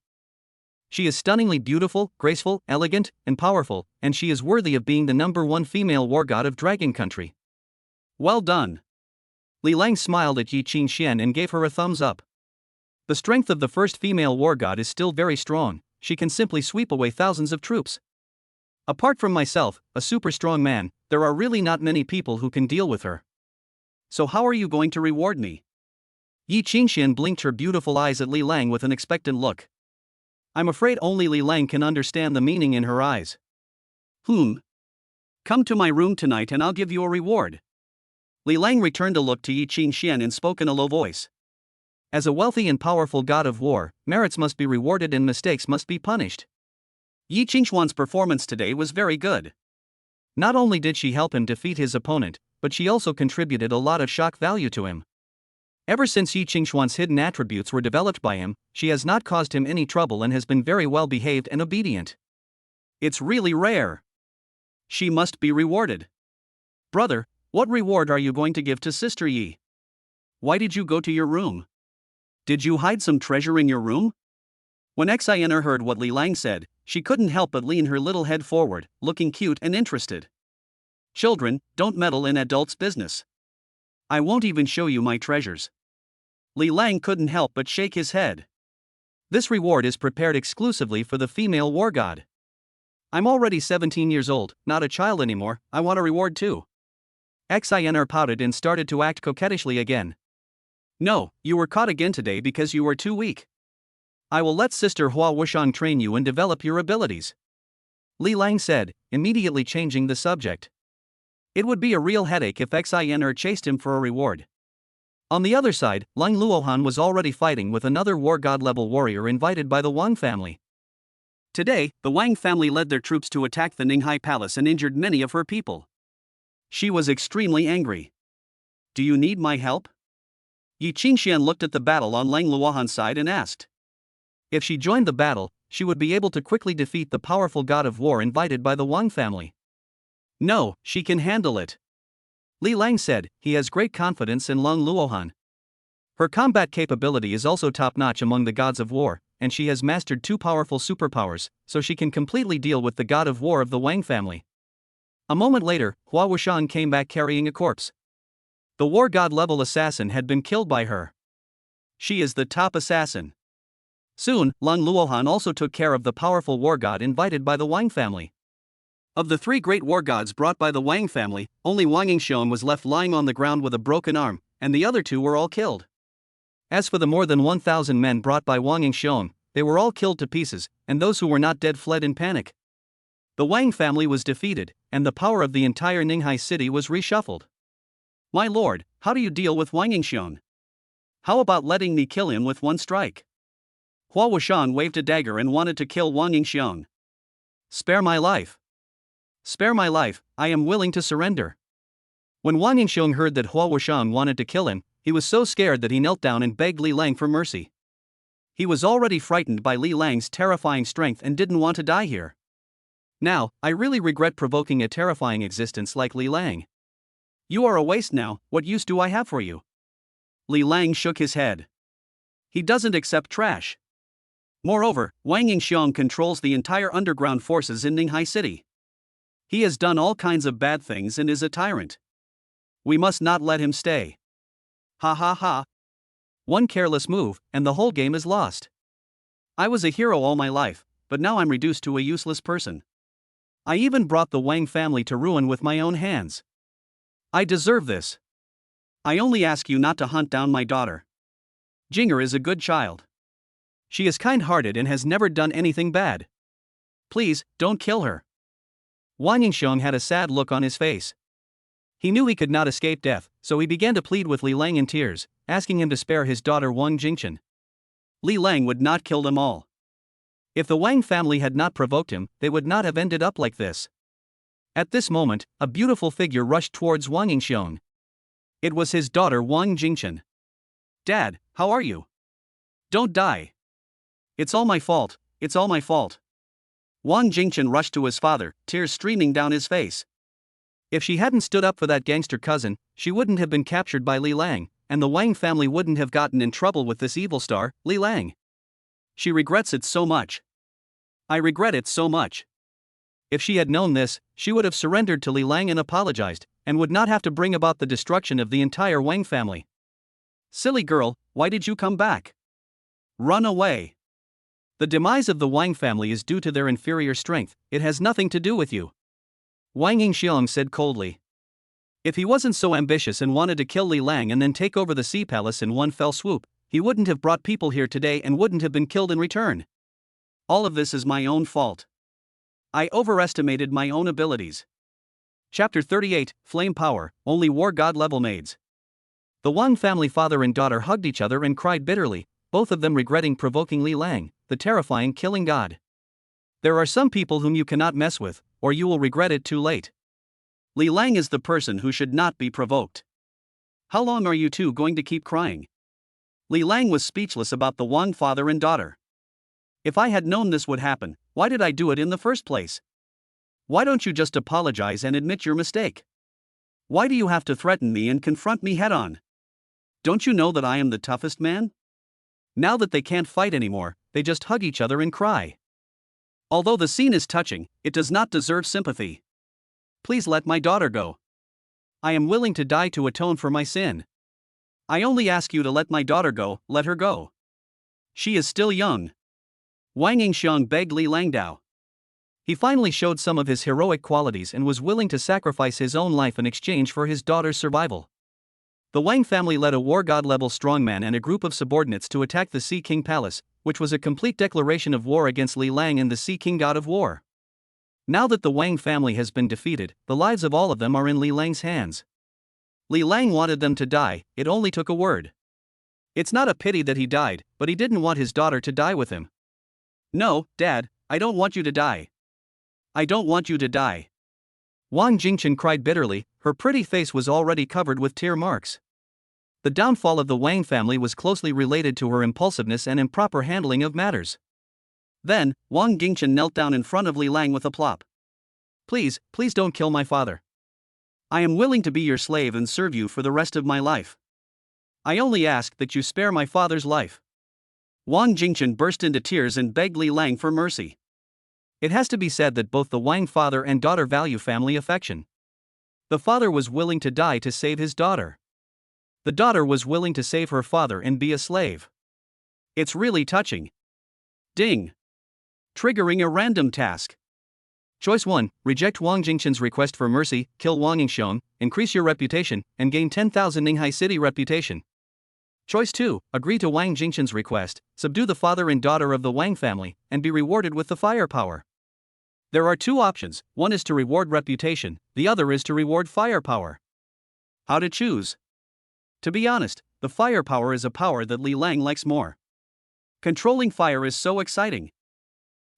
She is stunningly beautiful, graceful, elegant, and powerful, and she is worthy of being the #1 female war god of Dragon Country. Well done. Li Lang smiled at Yi Qingxian and gave her a thumbs up. The strength of the first female war god is still very strong, she can simply sweep away thousands of troops. Apart from myself, a super strong man, there are really not many people who can deal with her. So how are you going to reward me? Yi Qingxian blinked her beautiful eyes at Li Lang with an expectant look. I'm afraid only Li Lang can understand the meaning in her eyes. Come to my room tonight and I'll give you a reward. Li Lang returned a look to Yi Qingxian and spoke in a low voice. As a wealthy and powerful god of war, merits must be rewarded and mistakes must be punished. Yi Qingxian's performance today was very good. Not only did she help him defeat his opponent, but she also contributed a lot of shock value to him. Ever since Yi Qingxian's hidden attributes were developed by him, she has not caused him any trouble and has been very well behaved and obedient. It's really rare. She must be rewarded. Brother, what reward are you going to give to Sister Yi? Why did you go to your room? Did you hide some treasure in your room? When Xener heard what Li Lang said, she couldn't help but lean her little head forward, looking cute and interested. Children, don't meddle in adults' business. I won't even show you my treasures. Li Lang couldn't help but shake his head. This reward is prepared exclusively for the female war god. I'm already 17 years old, not a child anymore, I want a reward too. Xener pouted and started to act coquettishly again. No, you were caught again today because you were too weak. I will let Sister Hua Wushang train you and develop your abilities. Li Lang said, immediately changing the subject. It would be a real headache if Xener chased him for a reward. On the other side, Lang Luohan was already fighting with another war god level warrior invited by the Wang family. Today, the Wang family led their troops to attack the Ninghai Palace and injured many of her people. She was extremely angry. Do you need my help? Yi Qingxian looked at the battle on Lang Luohan's side and asked. If she joined the battle, she would be able to quickly defeat the powerful god of war invited by the Wang family. No, she can handle it. Li Lang said, he has great confidence in Lang Luohan. Her combat capability is also top-notch among the gods of war, and she has mastered 2 powerful superpowers, so she can completely deal with the god of war of the Wang family. A moment later, Hua Wushang came back carrying a corpse. The war god level assassin had been killed by her. She is the top assassin. Soon, Lang Luohan also took care of the powerful war god invited by the Wang family. Of the 3 great war gods brought by the Wang family, only Wang Yingxiong was left lying on the ground with a broken arm, and the other 2 were all killed. As for the more than 1,000 men brought by Wang Yingxiong, they were all killed to pieces, and those who were not dead fled in panic. The Wang family was defeated, and the power of the entire Ninghai city was reshuffled. My lord, how do you deal with Wang Yingxiong? How about letting me kill him with 1 strike? Hua Wushang waved a dagger and wanted to kill Wang Yingxiong. Spare my life. Spare my life, I am willing to surrender. When Wang Yingxiong heard that Hua Wushang wanted to kill him, he was so scared that he knelt down and begged Li Lang for mercy. He was already frightened by Li Lang's terrifying strength and didn't want to die here. Now, I really regret provoking a terrifying existence like Li Lang. You are a waste now, what use do I have for you? Li Lang shook his head. He doesn't accept trash. Moreover, Wang Yingxiong controls the entire underground forces in Ninghai City. He has done all kinds of bad things and is a tyrant. We must not let him stay. Ha ha ha. One careless move, and the whole game is lost. I was a hero all my life, but now I'm reduced to a useless person. I even brought the Wang family to ruin with my own hands. I deserve this. I only ask you not to hunt down my daughter. Xener is a good child. She is kind-hearted and has never done anything bad. Please, don't kill her. Wang Yingxiong had a sad look on his face. He knew he could not escape death, so he began to plead with Li Lang in tears, asking him to spare his daughter Wang Jingchen. Li Lang would not kill them all. If the Wang family had not provoked him, they would not have ended up like this. At this moment, a beautiful figure rushed towards Wang Yingxiong. It was his daughter Wang Jingchen. Dad, how are you? Don't die. It's all my fault, it's all my fault. Wang Jingchen rushed to his father, tears streaming down his face. If she hadn't stood up for that gangster cousin, she wouldn't have been captured by Li Lang, and the Wang family wouldn't have gotten in trouble with this evil star, Li Lang. She regrets it so much. I regret it so much. If she had known this, she would have surrendered to Li Lang and apologized, and would not have to bring about the destruction of the entire Wang family. Silly girl, why did you come back? Run away. The demise of the Wang family is due to their inferior strength, it has nothing to do with you. Wang Yingxiong said coldly. If he wasn't so ambitious and wanted to kill Li Lang and then take over the Sea Palace in one fell swoop, he wouldn't have brought people here today and wouldn't have been killed in return. All of this is my own fault. I overestimated my own abilities. Chapter 38, Flame Power, Only War God Level Maids. The Wang family father and daughter hugged each other and cried bitterly, both of them regretting provoking Li Lang, the terrifying killing god. There are some people whom you cannot mess with, or you will regret it too late. Li Lang is the person who should not be provoked. How long are you two going to keep crying? Li Lang was speechless about the Wang father and daughter. If I had known this would happen, why did I do it in the first place? Why don't you just apologize and admit your mistake? Why do you have to threaten me and confront me head on? Don't you know that I am the toughest man? Now that they can't fight anymore, they just hug each other and cry. Although the scene is touching, it does not deserve sympathy. Please let my daughter go. I am willing to die to atone for my sin. I only ask you to let my daughter go, let her go. She is still young. Wang Yingxiang begged Li Langdao. He finally showed some of his heroic qualities and was willing to sacrifice his own life in exchange for his daughter's survival. The Wang family led a war god-level strongman and a group of subordinates to attack the Sea King Palace, which was a complete declaration of war against Li Lang and the Sea King god of war. Now that the Wang family has been defeated, the lives of all of them are in Li Lang's hands. Li Lang wanted them to die, it only took a word. It's not a pity that he died, but he didn't want his daughter to die with him. No, Dad, I don't want you to die. I don't want you to die. Wang Jingchen cried bitterly, her pretty face was already covered with tear marks. The downfall of the Wang family was closely related to her impulsiveness and improper handling of matters. Then, Wang Jingchen knelt down in front of Li Lang with a plop. Please, please don't kill my father. I am willing to be your slave and serve you for the rest of my life. I only ask that you spare my father's life. Wang Jingchen burst into tears and begged Li Lang for mercy. It has to be said that both the Wang father and daughter value family affection. The father was willing to die to save his daughter. The daughter was willing to save her father and be a slave. It's really touching. Ding. Triggering a random task. Choice 1, reject Wang Jingchen's request for mercy, kill Wang Yingxiang, increase your reputation, and gain 10,000 Ninghai City reputation. Choice 2, agree to Wang Jingchen's request, subdue the father and daughter of the Wang family, and be rewarded with the firepower. There are two options, one is to reward reputation, the other is to reward firepower. How to choose? To be honest, the firepower is a power that Li Lang likes more. Controlling fire is so exciting.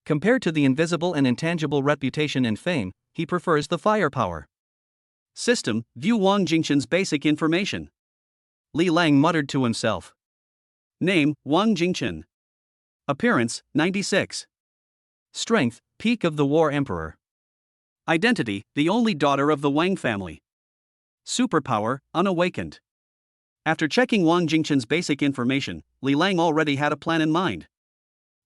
Compared to the invisible and intangible reputation and fame, he prefers the firepower. System, view Wang Jingchen's basic information. Li Lang muttered to himself. Name, Wang Jingchen. Appearance, 96. Strength, peak of the War Emperor. Identity, the only daughter of the Wang family. Superpower, unawakened. After checking Wang Jingchen's basic information, Li Lang already had a plan in mind.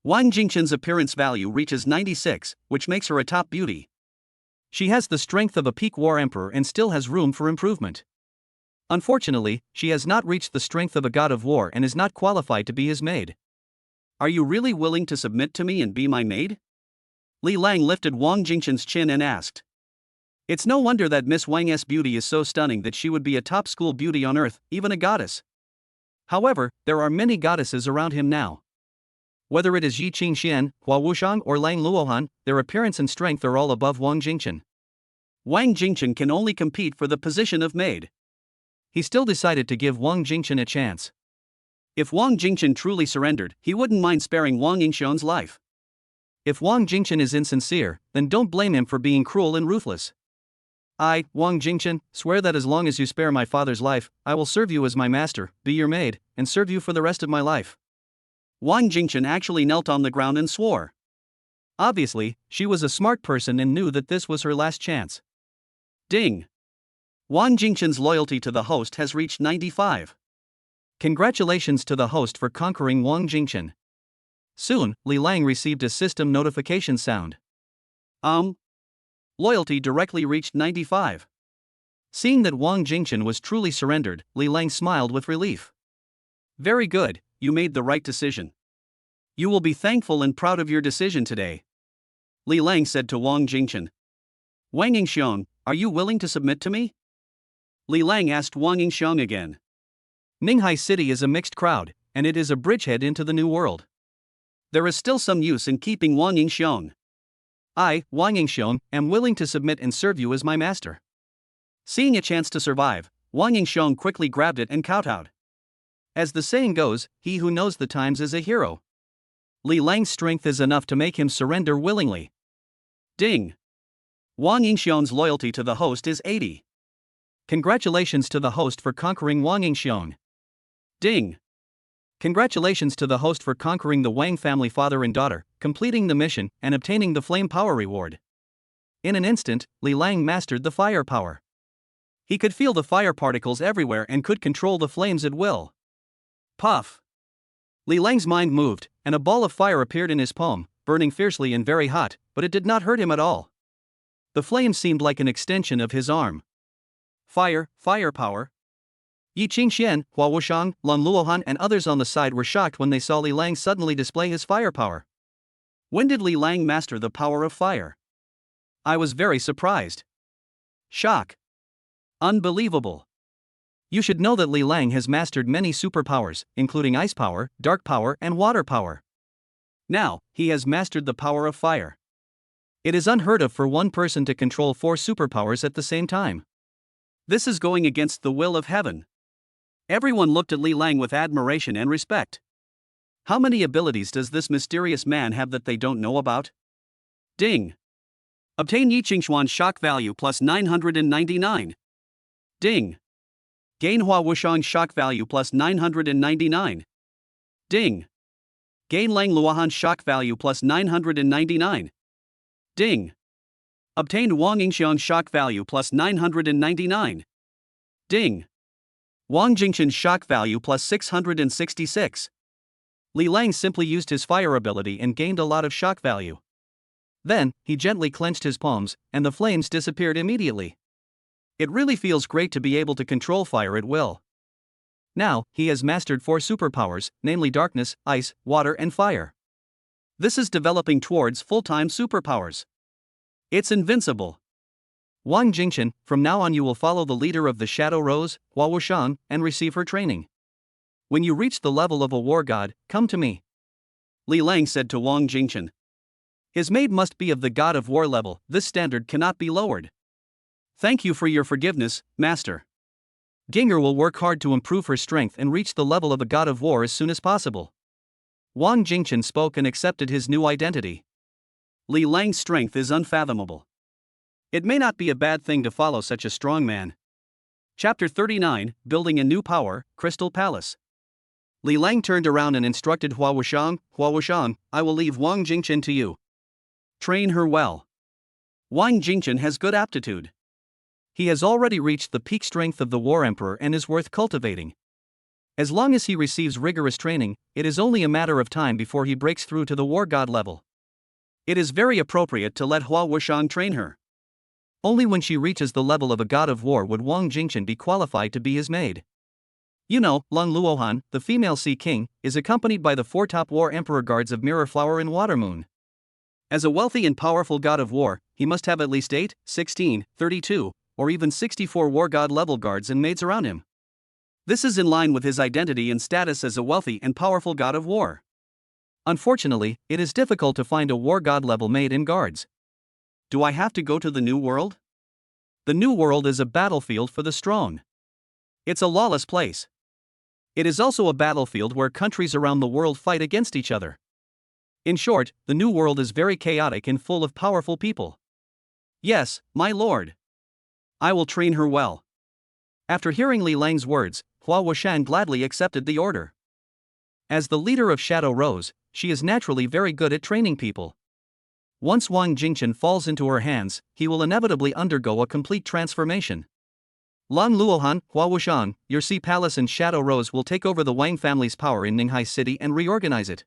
Wang Jingchen's appearance value reaches 96, which makes her a top beauty. She has the strength of a peak war emperor and still has room for improvement. Unfortunately, she has not reached the strength of a god of war and is not qualified to be his maid. Are you really willing to submit to me and be my maid? Li Lang lifted Wang Jingchen's chin and asked. It's no wonder that Miss Wang's beauty is so stunning that she would be a top school beauty on earth, even a goddess. However, there are many goddesses around him now. Whether it is Yi Qingxian, Hua Wushang or Lang Luohan, their appearance and strength are all above Wang Jingchen. Wang Jingchen can only compete for the position of maid. He still decided to give Wang Jingchen a chance. If Wang Jingchen truly surrendered, he wouldn't mind sparing Wang Yingxiang's life. If Wang Jingchen is insincere, then don't blame him for being cruel and ruthless. I, Wang Jingchen, swear that as long as you spare my father's life, I will serve you as my master, be your maid, and serve you for the rest of my life. Wang Jingchen actually knelt on the ground and swore. Obviously, she was a smart person and knew that this was her last chance. Ding. Wang Jingchen's loyalty to the host has reached 95. Congratulations to the host for conquering Wang Jingchen. Soon, Li Lang received a system notification sound. Loyalty directly reached 95. Seeing that Wang Jingchen was truly surrendered, Li Lang smiled with relief. Very good, you made the right decision. You will be thankful and proud of your decision today. Li Lang said to Wang Jingchen. Wang Yingxiang, are you willing to submit to me? Li Lang asked Wang Yingxiang again. Ninghai City is a mixed crowd, and it is a bridgehead into the new world. There is still some use in keeping Wang Yingxiang. I, Wang Yingxiang, am willing to submit and serve you as my master. Seeing a chance to survive, Wang Yingxiang quickly grabbed it and kowtowed. As the saying goes, he who knows the times is a hero. Li Lang's strength is enough to make him surrender willingly. Ding. Wang Yingxiang's loyalty to the host is 80. Congratulations to the host for conquering Wang Yingxiang. Ding. Congratulations to the host for conquering the Wang family father and daughter, completing the mission, and obtaining the flame power reward. In an instant, Li Lang mastered the fire power. He could feel the fire particles everywhere and could control the flames at will. Puff! Li Lang's mind moved, and a ball of fire appeared in his palm, burning fiercely and very hot, but it did not hurt him at all. The flame seemed like an extension of his arm. Fire power. Yi Qingxian, Hua Wushang, Lan Luohan and others on the side were shocked when they saw Li Lang suddenly display his fire power. When did Li Lang master the power of fire? I was very surprised. Shock. Unbelievable. You should know that Li Lang has mastered many superpowers, including ice power, dark power and water power. Now, he has mastered the power of fire. It is unheard of for one person to control 4 superpowers at the same time. This is going against the will of heaven. Everyone looked at Li Lang with admiration and respect. How many abilities does this mysterious man have that they don't know about? Ding. Obtain Yi Qingxuan shock value plus 999. Ding. Gain Hua Wushang shock value plus 999. Ding. Gain Lang Luohan shock value plus 999. Ding. Obtained Wang Yingxiang shock value plus 999. Ding. Wang Jingchen shock value plus 666. Li Lang simply used his fire ability and gained a lot of shock value. Then, he gently clenched his palms, and the flames disappeared immediately. It really feels great to be able to control fire at will. Now, he has mastered 4 superpowers, namely darkness, ice, water and fire. This is developing towards full-time superpowers. It's invincible. Wang Jingchen, from now on you will follow the leader of the Shadow Rose, Hua Wushang, and receive her training. When you reach the level of a war god, come to me. Li Lang said to Wang Jingchen. His maid must be of the god of war level, this standard cannot be lowered. Thank you for your forgiveness, master. Ginger will work hard to improve her strength and reach the level of a god of war as soon as possible. Wang Jingchen spoke and accepted his new identity. Li Lang's strength is unfathomable. It may not be a bad thing to follow such a strong man. Chapter 39, Building a New Power, Crystal Palace. Li Lang turned around and instructed Hua Wushang, I will leave Wang Jingchen to you. Train her well. Wang Jingchen has good aptitude. He has already reached the peak strength of the War Emperor and is worth cultivating. As long as he receives rigorous training, it is only a matter of time before he breaks through to the War God level. It is very appropriate to let Hua Wushang train her. Only when she reaches the level of a god of war would Wang Jingchen be qualified to be his maid. You know, Lan Luohan, the female Sea King, is accompanied by the 4 top War Emperor guards of Mirror Flower and Water Moon. As a wealthy and powerful god of war, he must have at least 8, 16, 32, or even 64 war god level guards and maids around him. This is in line with his identity and status as a wealthy and powerful god of war. Unfortunately, it is difficult to find a war god level maid and guards. Do I have to go to the New World? The New World is a battlefield for the strong. It's a lawless place. It is also a battlefield where countries around the world fight against each other. In short, the New World is very chaotic and full of powerful people. Yes, my lord. I will train her well. After hearing Li Lang's words, Hua Wushang gladly accepted the order. As the leader of Shadow Rose, she is naturally very good at training people. Once Wang Jingchen falls into her hands, he will inevitably undergo a complete transformation. Lan Luohan, Hua Wushang, your Sea Palace and Shadow Rose will take over the Wang family's power in Ninghai City and reorganize it.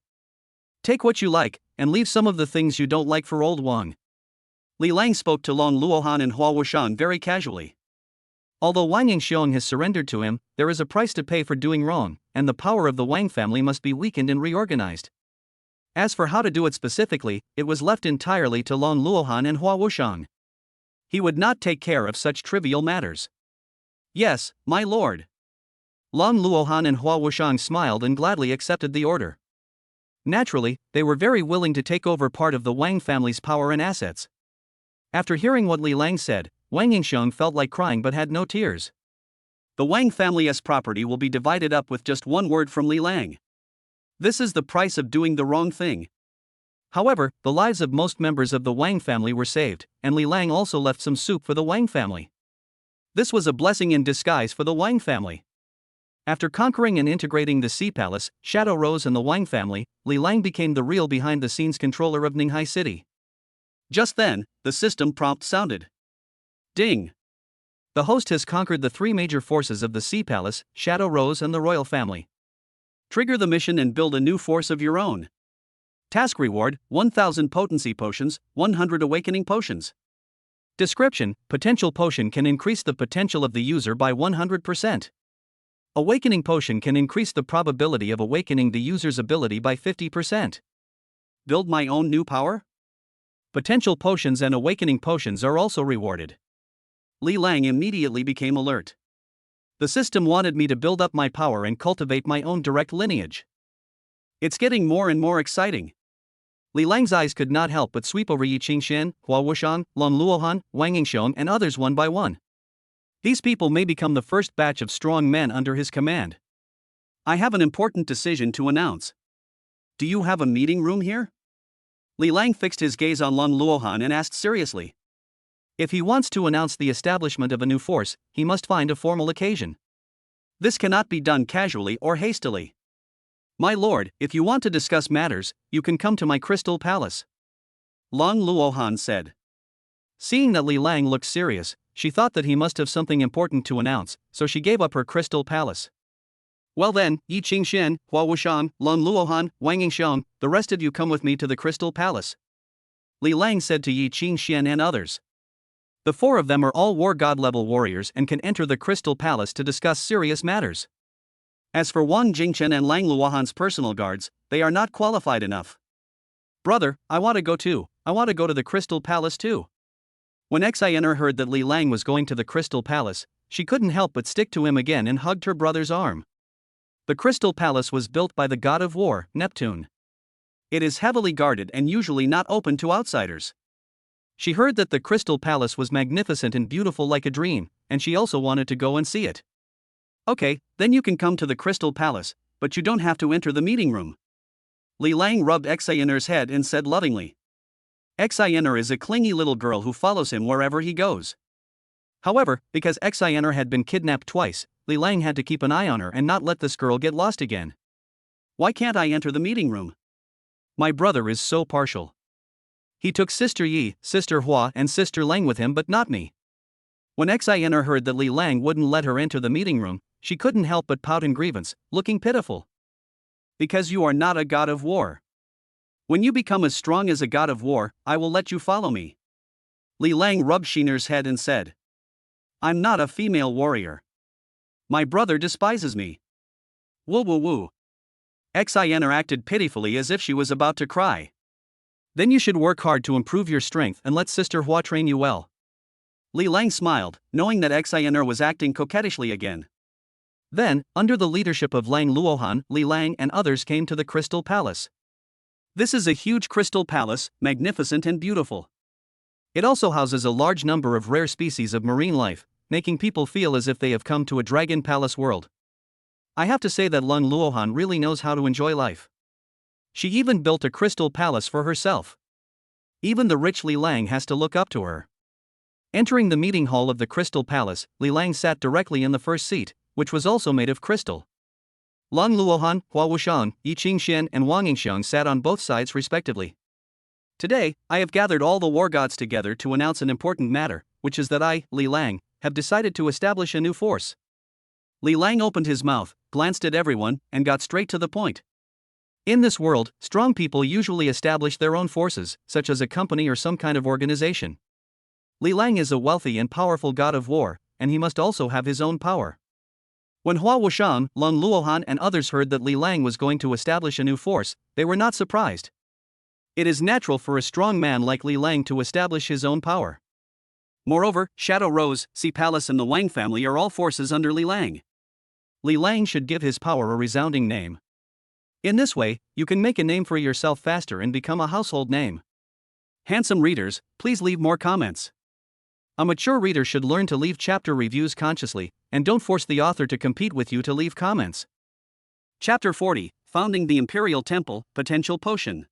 Take what you like, and leave some of the things you don't like for old Wang. Li Lang spoke to Lan Luohan and Hua Wushang very casually. Although Wang Yingxiong has surrendered to him, there is a price to pay for doing wrong, and the power of the Wang family must be weakened and reorganized. As for how to do it specifically, it was left entirely to Lan Luohan and Hua Wushang. He would not take care of such trivial matters. Yes, my lord. Lan Luohan and Hua Wushang smiled and gladly accepted the order. Naturally, they were very willing to take over part of the Wang family's power and assets. After hearing what Li Lang said, Wang Yingxiong felt like crying but had no tears. The Wang family's property will be divided up with just one word from Li Lang. This is the price of doing the wrong thing. However, the lives of most members of the Wang family were saved, and Li Lang also left some soup for the Wang family. This was a blessing in disguise for the Wang family. After conquering and integrating the Sea Palace, Shadow Rose and the Wang family, Li Lang became the real behind-the-scenes controller of Ninghai City. Just then, the system prompt sounded. Ding! The host has conquered the three major forces of the Sea Palace, Shadow Rose, and the Royal Family. Trigger the mission and build a new force of your own. Task reward: 1000 potency potions, 100 awakening potions. Description: potential potion can increase the potential of the user by 100%. Awakening potion can increase the probability of awakening the user's ability by 50%. Build my own new power? Potential potions and awakening potions are also rewarded. Li Lang immediately became alert. The system wanted me to build up my power and cultivate my own direct lineage. It's getting more and more exciting. Li Lang's eyes could not help but sweep over Yi Qingxian, Hua Wuxian, Long Luohan, Wang Yingxiong, and others one by one. These people may become the first batch of strong men under his command. I have an important decision to announce. Do you have a meeting room here? Li Lang fixed his gaze on Long Luohan and asked seriously. If he wants to announce the establishment of a new force, he must find a formal occasion. This cannot be done casually or hastily. My lord, if you want to discuss matters, you can come to my crystal palace. Long Luohan said. Seeing that Li Lang looked serious, she thought that he must have something important to announce, so she gave up her crystal palace. Well then, Yi Qingxian, Hua Wuxian, Long Luohan, Wang Yingxiong, the rest of you come with me to the crystal palace. Li Lang said to Yi Qingxian and others. The four of them are all war god level warriors and can enter the crystal palace to discuss serious matters. As for Wang Jingchen and Lang Luohan's personal guards, they are not qualified enough. Brother, I want to go too. I want to go to the crystal palace too. When Xener heard that Li Lang was going to the crystal palace, she couldn't help but stick to him again and hugged her brother's arm. The crystal palace was built by the god of war, Neptune. It is heavily guarded and usually not open to outsiders. She heard that the crystal palace was magnificent and beautiful like a dream, and she also wanted to go and see it. Okay, then you can come to the crystal palace, but you don't have to enter the meeting room. Li Lang rubbed Xener's head and said lovingly. Xener is a clingy little girl who follows him wherever he goes. However, because Xener had been kidnapped twice, Li Lang had to keep an eye on her and not let this girl get lost again. Why can't I enter the meeting room? My brother is so partial. He took Sister Yi, Sister Hua, and Sister Lang with him, but not me. When Xener heard that Li Lang wouldn't let her enter the meeting room, she couldn't help but pout in grievance, looking pitiful. Because you are not a god of war. When you become as strong as a god of war, I will let you follow me. Li Lang rubbed Xener's head and said. I'm not a female warrior. My brother despises me. Woo woo woo. Xener acted pitifully as if she was about to cry. Then you should work hard to improve your strength and let Sister Hua train you well. Li Lang smiled, knowing that Xener was acting coquettishly again. Then, under the leadership of Lang Luohan, Li Lang and others came to the Crystal Palace. This is a huge crystal palace, magnificent and beautiful. It also houses a large number of rare species of marine life, making people feel as if they have come to a dragon palace world. I have to say that Lang Luohan really knows how to enjoy life. She even built a crystal palace for herself. Even the rich Li Lang has to look up to her. Entering the meeting hall of the Crystal Palace, Li Lang sat directly in the first seat, which was also made of crystal. Lang Luohan, Hua Wuxian, Yi Qingxian, and Wang Yingxiong sat on both sides respectively. Today, I have gathered all the war gods together to announce an important matter, which is that I, Li Lang, have decided to establish a new force. Li Lang opened his mouth, glanced at everyone, and got straight to the point. In this world, strong people usually establish their own forces, such as a company or some kind of organization. Li Lang is a wealthy and powerful god of war, and he must also have his own power. When Hua Wuxian, Lang Luohan, and others heard that Li Lang was going to establish a new force, they were not surprised. It is natural for a strong man like Li Lang to establish his own power. Moreover, Shadow Rose, Sea Palace, and the Wang family are all forces under Li Lang. Li Lang should give his power a resounding name. In this way, you can make a name for yourself faster and become a household name. Handsome readers, please leave more comments. A mature reader should learn to leave chapter reviews consciously, and don't force the author to compete with you to leave comments. Chapter 40, Founding the Imperial Temple, Potential Potion.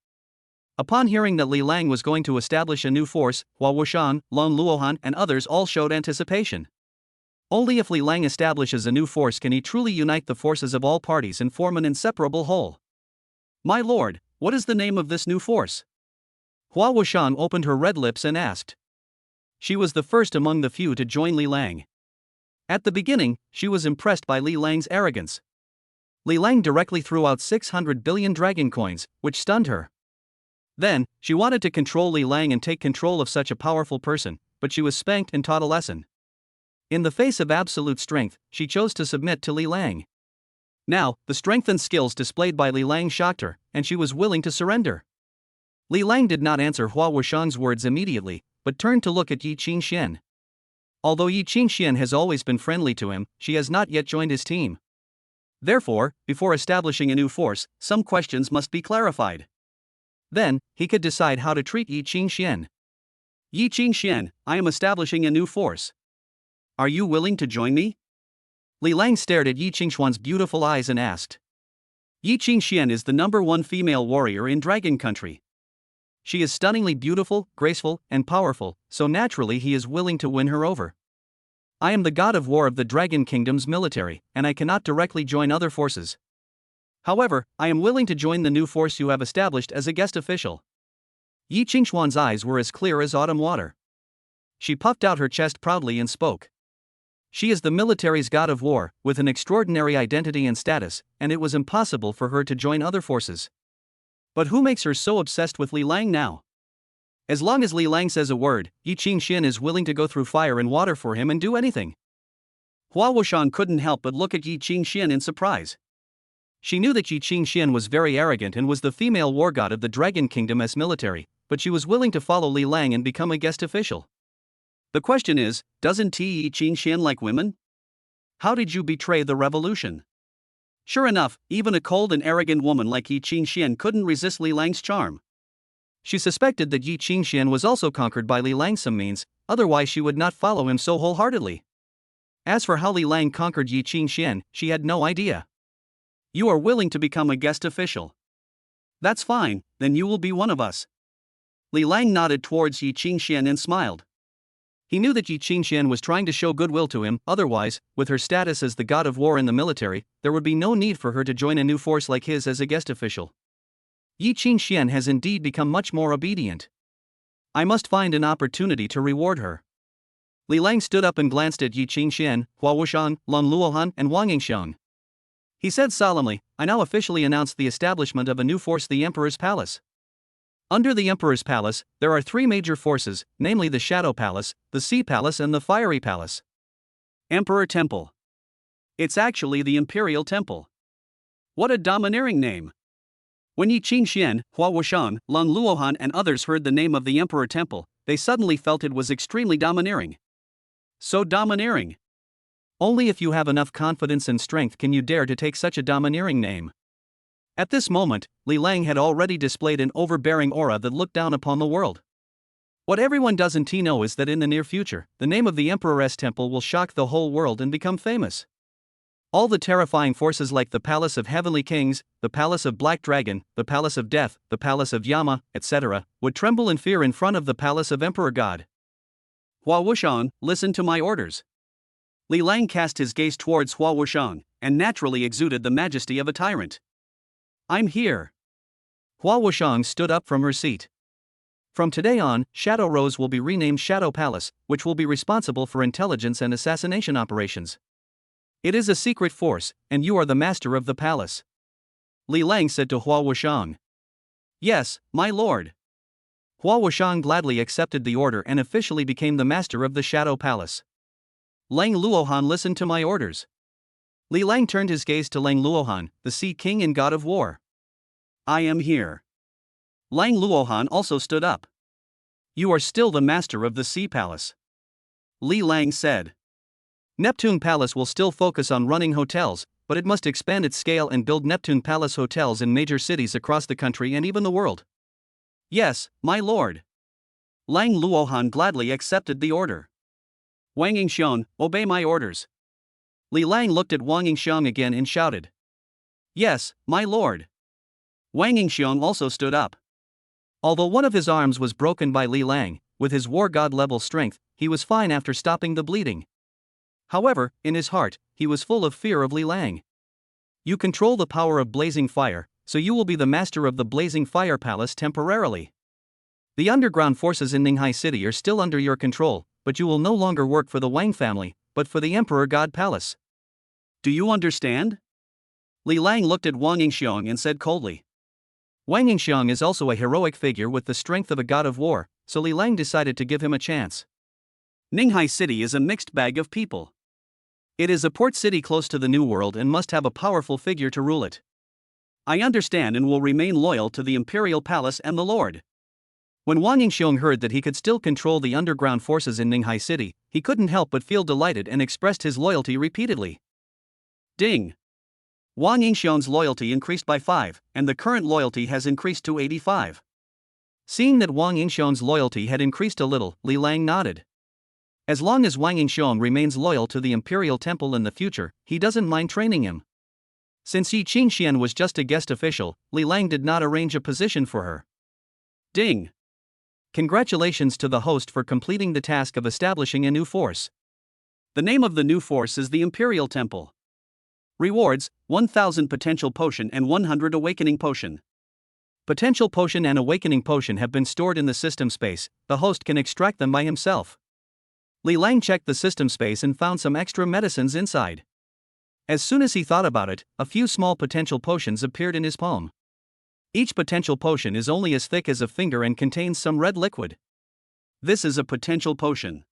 Upon hearing that Li Lang was going to establish a new force, Hua Wuxian, Lang Luohan, and others all showed anticipation. Only if Li Lang establishes a new force can he truly unite the forces of all parties and form an inseparable whole. My lord, what is the name of this new force? Hua Wushang opened her red lips and asked. She was the first among the few to join Li Lang. At the beginning, she was impressed by Li Lang's arrogance. Li Lang directly threw out 600 billion dragon coins, which stunned her. Then, she wanted to control Li Lang and take control of such a powerful person, but she was spanked and taught a lesson. In the face of absolute strength, she chose to submit to Li Lang. Now, the strength and skills displayed by Li Lang shocked her, and she was willing to surrender. Li Lang did not answer Hua Wushang's words immediately, but turned to look at Yi Qingxian. Although Yi Qingxian has always been friendly to him, she has not yet joined his team. Therefore, before establishing a new force, some questions must be clarified. Then, he could decide how to treat Yi Qingxian. Yi Qingxian, I am establishing a new force. Are you willing to join me? Li Lang stared at Yi Qingxian's beautiful eyes and asked. Yi Qingxian is the #1 female warrior in Dragon Country. She is stunningly beautiful, graceful, and powerful, so naturally he is willing to win her over. I am the god of war of the Dragon Kingdom's military, and I cannot directly join other forces. However, I am willing to join the new force you have established as a guest official. Yi Qingxian's eyes were as clear as autumn water. She puffed out her chest proudly and spoke. She is the military's god of war, with an extraordinary identity and status, and it was impossible for her to join other forces. But who makes her so obsessed with Li Lang now? As long as Li Lang says a word, Yi Qingxian is willing to go through fire and water for him and do anything. Hua Wushang couldn't help but look at Yi Qingxian in surprise. She knew that Yi Qingxian was very arrogant and was the female war god of the Dragon Kingdom as military, but she was willing to follow Li Lang and become a guest official. The question is, doesn't Yi Qingxian like women? How did you betray the revolution? Sure enough, even a cold and arrogant woman like Yi Qingxian couldn't resist Li Lang's charm. She suspected that Yi Qingxian was also conquered by Li Lang some means, otherwise she would not follow him so wholeheartedly. As for how Li Lang conquered Yi Qingxian, she had no idea. You are willing to become a guest official. That's fine, then you will be one of us. Li Lang nodded towards Yi Qingxian and smiled. He knew that Yi Qingxian was trying to show goodwill to him, otherwise, with her status as the god of war in the military, there would be no need for her to join a new force like his as a guest official. Yi Qingxian has indeed become much more obedient. I must find an opportunity to reward her. Li Lang stood up and glanced at Yi Qingxian, Hua Wushang, Lan Luohan, and Wang Yingxiang. He said solemnly, I now officially announce the establishment of a new force, the Emperor's Palace. Under the Emperor's Palace, there are 3 major forces, namely the Shadow Palace, the Sea Palace and the Fiery Palace. Emperor Temple. It's actually the Imperial Temple. What a domineering name. When Yi Qingxian, Hua Wushang, Lan Luohan and others heard the name of the Emperor Temple, they suddenly felt it was extremely domineering. So domineering. Only if you have enough confidence and strength can you dare to take such a domineering name. At this moment, Li Lang had already displayed an overbearing aura that looked down upon the world. What everyone doesn't know is that in the near future, the name of the Emperor's Temple will shock the whole world and become famous. All the terrifying forces like the Palace of Heavenly Kings, the Palace of Black Dragon, the Palace of Death, the Palace of Yama, etc., would tremble in fear in front of the Palace of Emperor God. Hua Wushang, listen to my orders. Li Lang cast his gaze towards Hua Wushang, and naturally exuded the majesty of a tyrant. I'm here. Hua Wushang stood up from her seat. From today on, Shadow Rose will be renamed Shadow Palace, which will be responsible for intelligence and assassination operations. It is a secret force, and you are the master of the palace. Li Lang said to Hua Wushang. Yes, my lord. Hua Wushang gladly accepted the order and officially became the master of the Shadow Palace. Lang Luohan listened to my orders. Li Lang turned his gaze to Lang Luohan, the Sea King and God of War. I am here. Lang Luohan also stood up. You are still the master of the Sea Palace. Li Lang said. Neptune Palace will still focus on running hotels, but it must expand its scale and build Neptune Palace hotels in major cities across the country and even the world. Yes, my lord. Lang Luohan gladly accepted the order. Wang Yingxiang, obey my orders. Li Lang looked at Wang Yingxiang again and shouted. Yes, my lord. Wang Yingxiang also stood up. Although one of his arms was broken by Li Lang, with his war god level strength, he was fine after stopping the bleeding. However, in his heart, he was full of fear of Li Lang. You control the power of blazing fire, so you will be the master of the blazing fire palace temporarily. The underground forces in Ninghai City are still under your control, but you will no longer work for the Wang family, but for the Emperor God Palace. Do you understand? Li Lang looked at Wang Yingxiong and said coldly. Wang Yingxiong is also a heroic figure with the strength of a god of war, so Li Lang decided to give him a chance. Ninghai City is a mixed bag of people. It is a port city close to the New World and must have a powerful figure to rule it. I understand and will remain loyal to the Imperial Palace and the Lord. When Wang Yingxiong heard that he could still control the underground forces in Ninghai City, he couldn't help but feel delighted and expressed his loyalty repeatedly. Ding! Wang Yingxiong's loyalty increased by 5, and the current loyalty has increased to 85. Seeing that Wang Yingxiong's loyalty had increased a little, Li Lang nodded. As long as Wang Yingxiong remains loyal to the Imperial Temple in the future, he doesn't mind training him. Since Yi Qingxian was just a guest official, Li Lang did not arrange a position for her. Ding! Congratulations to the host for completing the task of establishing a new force. The name of the new force is the Imperial Temple. Rewards: 1000 potential potion and 100 awakening potion. Potential potion and awakening potion have been stored in the system space, the host can extract them by himself. Li Lang checked the system space and found some extra medicines inside. As soon as he thought about it, a few small potential potions appeared in his palm. Each potential potion is only as thick as a finger and contains some red liquid. This is a potential potion.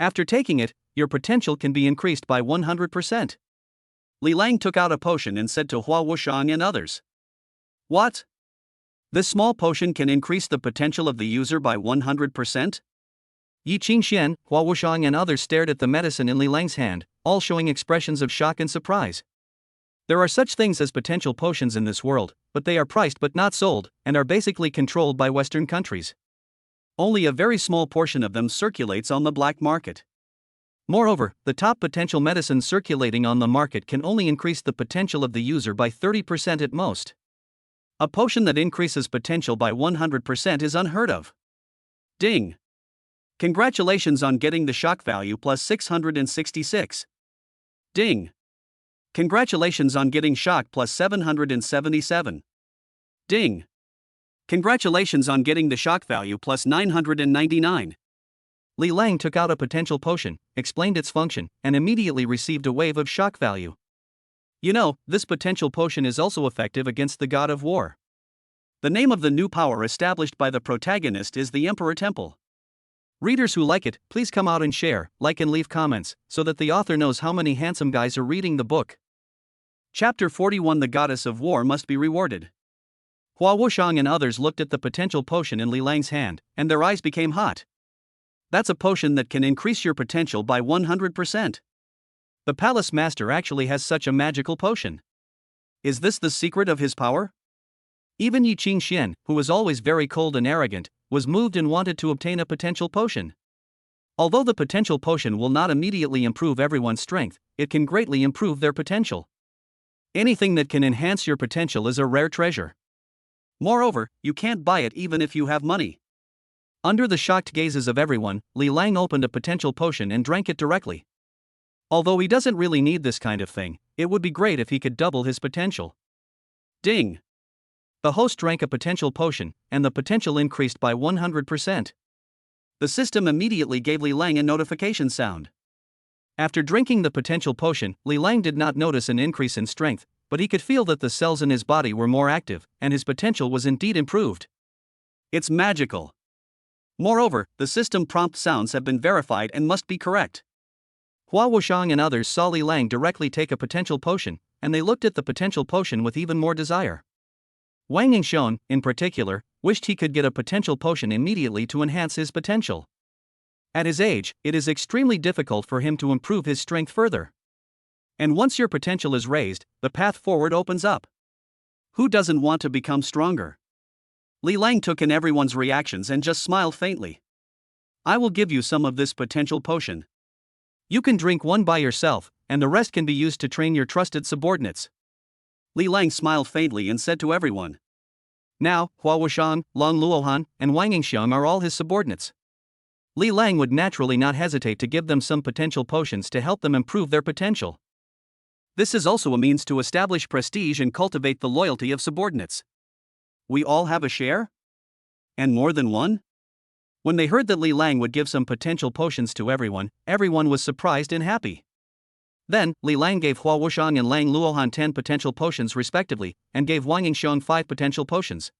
After taking it, your potential can be increased by 100%. Li Lang took out a potion and said to Hua Wushang and others. What? This small potion can increase the potential of the user by 100%? Yi Qingxian, Hua Wushang and others stared at the medicine in Li Lang's hand, all showing expressions of shock and surprise. There are such things as potential potions in this world, but they are priced but not sold, and are basically controlled by Western countries. Only a very small portion of them circulates on the black market. Moreover, the top potential medicines circulating on the market can only increase the potential of the user by 30% at most. A potion that increases potential by 100% is unheard of. Ding! Congratulations on getting the shock value plus 666. Ding! Congratulations on getting shock plus 777. Ding! Congratulations on getting the shock value plus 999. Li Lang took out a potential potion, explained its function, and immediately received a wave of shock value. You know, this potential potion is also effective against the god of war. The name of the new power established by the protagonist is the Emperor Temple. Readers who like it, please come out and share, like and leave comments, so that the author knows how many handsome guys are reading the book. Chapter 41: The Goddess of War Must Be Rewarded. Hua Wushang and others looked at the potential potion in Li Lang's hand, and their eyes became hot. That's a potion that can increase your potential by 100%. The Palace Master actually has such a magical potion. Is this the secret of his power? Even Yi Qingxian, who was always very cold and arrogant, was moved and wanted to obtain a potential potion. Although the potential potion will not immediately improve everyone's strength, it can greatly improve their potential. Anything that can enhance your potential is a rare treasure. Moreover, you can't buy it even if you have money. Under the shocked gazes of everyone, Li Lang opened a potential potion and drank it directly. Although he doesn't really need this kind of thing, it would be great if he could double his potential. Ding! The host drank a potential potion, and the potential increased by 100%. The system immediately gave Li Lang a notification sound. After drinking the potential potion, Li Lang did not notice an increase in strength, but he could feel that the cells in his body were more active, and his potential was indeed improved. It's magical. Moreover, the system prompt sounds have been verified and must be correct. Hua Wushang and others saw Li Lang directly take a potential potion, and they looked at the potential potion with even more desire. Wang Yingxiong, in particular, wished he could get a potential potion immediately to enhance his potential. At his age, it is extremely difficult for him to improve his strength further. And once your potential is raised, the path forward opens up. Who doesn't want to become stronger? Li Lang took in everyone's reactions and just smiled faintly. I will give you some of this potential potion. You can drink one by yourself, and the rest can be used to train your trusted subordinates. Li Lang smiled faintly and said to everyone. Now, Hua Wushang, Long Luohan, and Wang Yingxiong are all his subordinates. Li Lang would naturally not hesitate to give them some potential potions to help them improve their potential. This is also a means to establish prestige and cultivate the loyalty of subordinates. We all have a share? And more than one? When they heard that Li Lang would give some potential potions to everyone, everyone was surprised and happy. Then, Li Lang gave Hua Wuxiang and Lang Luohan 10 potential potions respectively, and gave Wang Yingxiong 5 potential potions.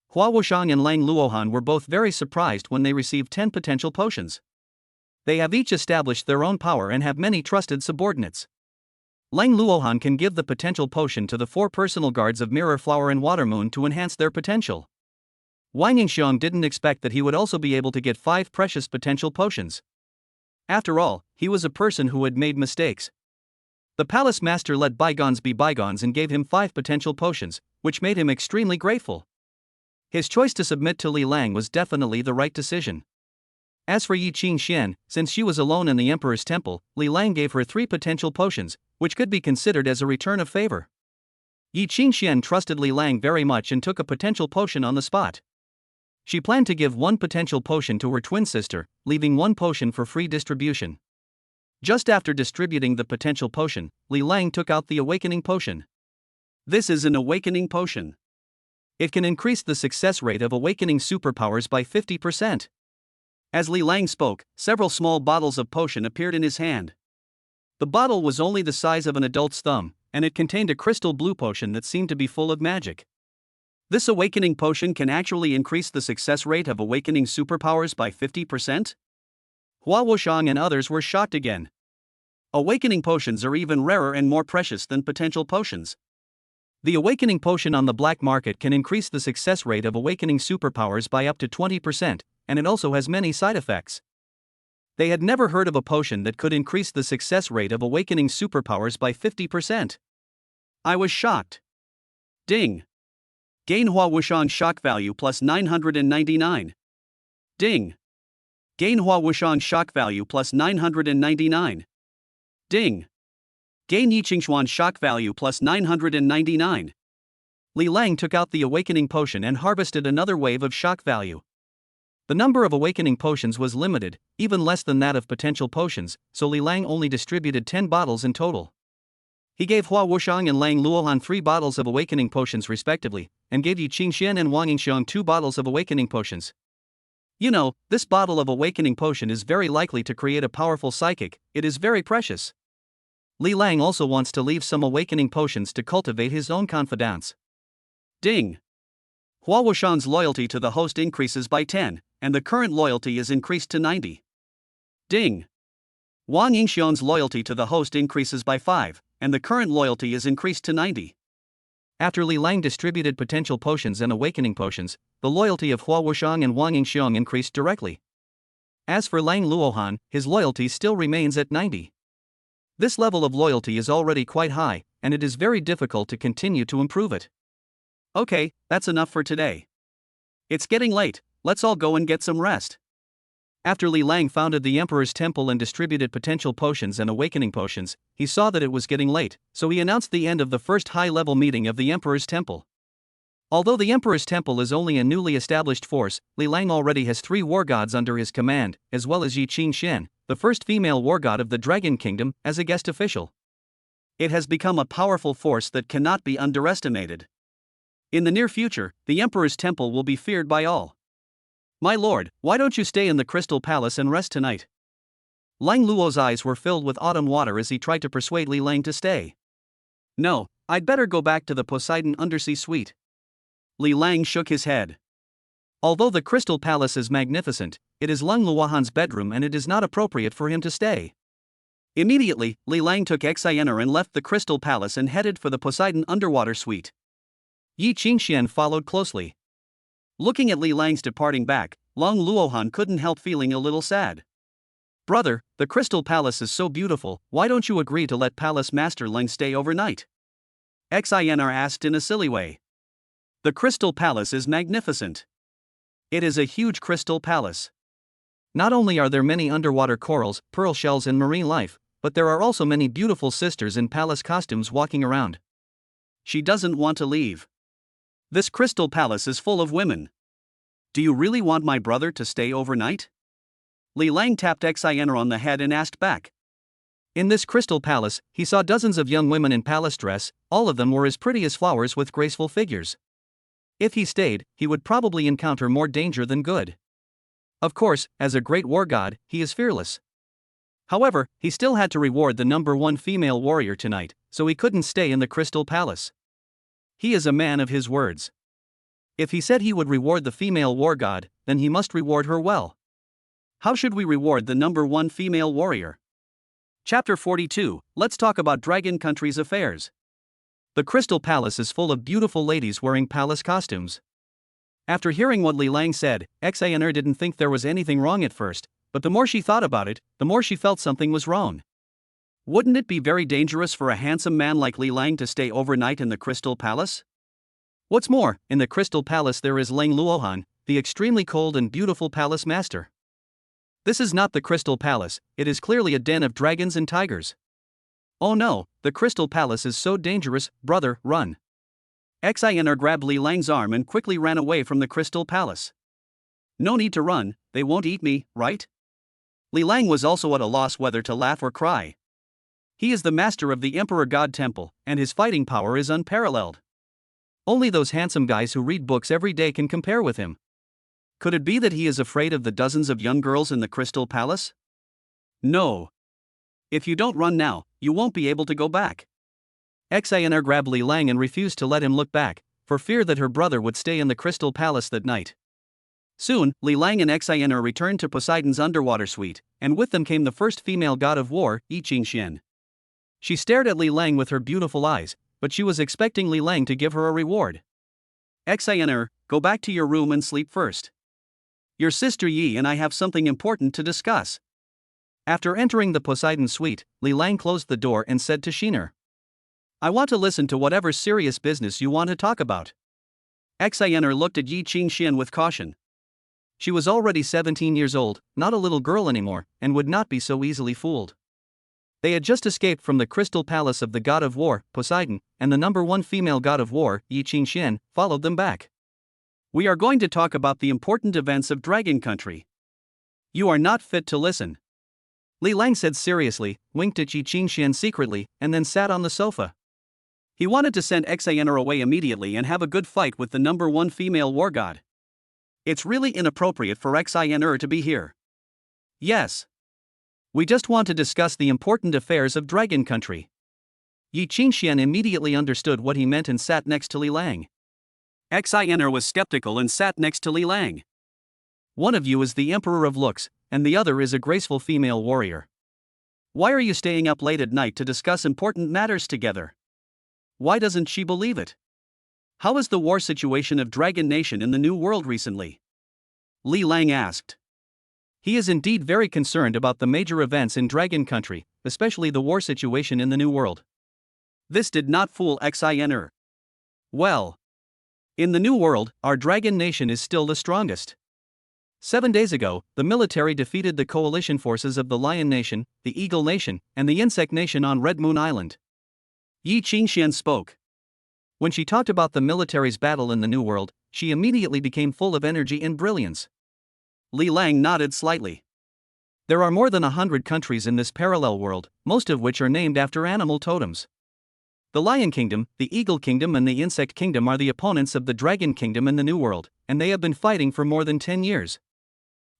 Hua Wuxiang and Lang Luohan were both very surprised when they received 10 potential potions. They have each established their own power and have many trusted subordinates. Lang Luohan can give the potential potion to the 4 personal guards of Mirror Flower and Water Moon to enhance their potential. Wang Yingxiong didn't expect that he would also be able to get 5 precious potential potions. After all, he was a person who had made mistakes. The palace master let bygones be bygones and gave him 5 potential potions, which made him extremely grateful. His choice to submit to Li Lang was definitely the right decision. As for Yi Qingxian, since she was alone in the Emperor's temple, Li Lang gave her 3 potential potions, which could be considered as a return of favor. Yi Qingxian trusted Li Lang very much and took a potential potion on the spot. She planned to give 1 potential potion to her twin sister, leaving 1 potion for free distribution. Just after distributing the potential potion, Li Lang took out the awakening potion. This is an awakening potion. It can increase the success rate of awakening superpowers by 50%. As Li Lang spoke, several small bottles of potion appeared in his hand. The bottle was only the size of an adult's thumb, and it contained a crystal blue potion that seemed to be full of magic. This awakening potion can actually increase the success rate of awakening superpowers by 50%? Hua Wuxiang and others were shocked again. Awakening potions are even rarer and more precious than potential potions. The awakening potion on the black market can increase the success rate of awakening superpowers by up to 20%, and it also has many side effects. They had never heard of a potion that could increase the success rate of awakening superpowers by 50%. I was shocked. Ding. Gain Hua Wuxiang shock value plus 999. Ding. Gain Hua Wuxiang shock value plus 999. Ding. Gain Yi Qingxuan shock value plus 999. Li Lang took out the awakening potion and harvested another wave of shock value. The number of awakening potions was limited, even less than that of potential potions, so Li Lang only distributed 10 bottles in total. He gave Hua Wuxiang and Lang Luohan 3 bottles of awakening potions respectively, and gave Yi Qingxian and Wang Yingxiong 2 bottles of awakening potions. You know, this bottle of awakening potion is very likely to create a powerful psychic, it is very precious. Li Lang also wants to leave some awakening potions to cultivate his own confidants. Ding. Hua Wuxiang's loyalty to the host increases by 10, and the current loyalty is increased to 90. Ding. Wang Yingxiong's loyalty to the host increases by 5, and the current loyalty is increased to 90. After Li Lang distributed potential potions and awakening potions, the loyalty of Hua Wuxiang and Wang Yingxiong increased directly. As for Lang Luohan, his loyalty still remains at 90. This level of loyalty is already quite high, and it is very difficult to continue to improve it. Okay, that's enough for today. It's getting late, let's all go and get some rest. After Li Lang founded the Emperor's Temple and distributed potential potions and awakening potions, he saw that it was getting late, so he announced the end of the first high-level meeting of the Emperor's Temple. Although the Emperor's Temple is only a newly established force, Li Lang already has 3 war gods under his command, as well as Yi Qingxian, the first female war god of the Dragon Kingdom, as a guest official. It has become a powerful force that cannot be underestimated. In the near future, the Emperor's Temple will be feared by all. My lord, why don't you stay in the Crystal Palace and rest tonight? Lang Luo's eyes were filled with autumn water as he tried to persuade Li Lang to stay. No, I'd better go back to the Poseidon Undersea Suite. Li Lang shook his head. Although the Crystal Palace is magnificent, it is Lang Luohan's bedroom and it is not appropriate for him to stay. Immediately, Li Lang took Xener and left the Crystal Palace and headed for the Poseidon Underwater Suite. Yi Qingxian followed closely. Looking at Li Lang's departing back, Lang Luohan couldn't help feeling a little sad. Brother, the Crystal Palace is so beautiful, why don't you agree to let Palace Master Lang stay overnight? Xener asked in a silly way. The Crystal Palace is magnificent. It is a huge crystal palace. Not only are there many underwater corals, pearl shells and marine life, but there are also many beautiful sisters in palace costumes walking around. She doesn't want to leave. This crystal palace is full of women. Do you really want my brother to stay overnight? Li Lang tapped Xener on the head and asked back. In this crystal palace, he saw dozens of young women in palace dress, all of them were as pretty as flowers with graceful figures. If he stayed, he would probably encounter more danger than good. Of course, as a great war god, he is fearless. However, he still had to reward the number one female warrior tonight, so he couldn't stay in the Crystal Palace. He is a man of his words. If he said he would reward the female war god, then he must reward her well. How should we reward the number one female warrior? Chapter 42, let's talk about Dragon Country's affairs. The Crystal Palace is full of beautiful ladies wearing palace costumes. After hearing what Li Lang said, Xener didn't think there was anything wrong at first, but the more she thought about it, the more she felt something was wrong. Wouldn't it be very dangerous for a handsome man like Li Lang to stay overnight in the Crystal Palace? What's more, in the Crystal Palace there is Lang Luohan, the extremely cold and beautiful palace master. This is not the Crystal Palace, it is clearly a den of dragons and tigers. Oh no, the Crystal Palace is so dangerous, brother, run. Xener grabbed Li Lang's arm and quickly ran away from the Crystal Palace. No need to run, they won't eat me, right? Li Lang was also at a loss whether to laugh or cry. He is the master of the Emperor God Temple, and his fighting power is unparalleled. Only those handsome guys who read books every day can compare with him. Could it be that he is afraid of the dozens of young girls in the Crystal Palace? No. If you don't run now, you won't be able to go back. Xener grabbed Li Lang and refused to let him look back, for fear that her brother would stay in the Crystal Palace that night. Soon, Li Lang and Xener returned to Poseidon's underwater suite, and with them came the first female god of war, Yiqingxian. She stared at Li Lang with her beautiful eyes, but she was expecting Li Lang to give her a reward. Xener, go back to your room and sleep first. Your sister Yi and I have something important to discuss. After entering the Poseidon suite, Li Lang closed the door and said to Xener, I want to listen to whatever serious business you want to talk about. Xener looked at Yiqingxian with caution. She was already 17 years old, not a little girl anymore, and would not be so easily fooled. They had just escaped from the Crystal Palace of the god of war, Poseidon, and the number one female god of war, Yiqingxian, followed them back. We are going to talk about the important events of Dragon Country. You are not fit to listen. Li Lang said seriously, winked at Yiqingxian secretly, and then sat on the sofa. He wanted to send Xener away immediately and have a good fight with the number one female war god. It's really inappropriate for Xener to be here. Yes. We just want to discuss the important affairs of Dragon Country. Yiqingxian immediately understood what he meant and sat next to Li Lang. Xener was skeptical and sat next to Li Lang. One of you is the Emperor of Looks, and the other is a graceful female warrior. Why are you staying up late at night to discuss important matters together? Why doesn't she believe it? How is the war situation of Dragon Nation in the New World recently? Li Lang asked. He is indeed very concerned about the major events in Dragon Country, especially the war situation in the New World. This did not fool Xener. Well, in the New World, our Dragon Nation is still the strongest. 7 days ago, the military defeated the coalition forces of the Lion Nation, the Eagle Nation, and the Insect Nation on Red Moon Island. Yiqingxian spoke. When she talked about the military's battle in the New World, she immediately became full of energy and brilliance. Li Lang nodded slightly. There are more than 100 countries in this parallel world, most of which are named after animal totems. The Lion Kingdom, the Eagle Kingdom and the Insect Kingdom are the opponents of the Dragon Kingdom in the New World, and they have been fighting for more than 10 years.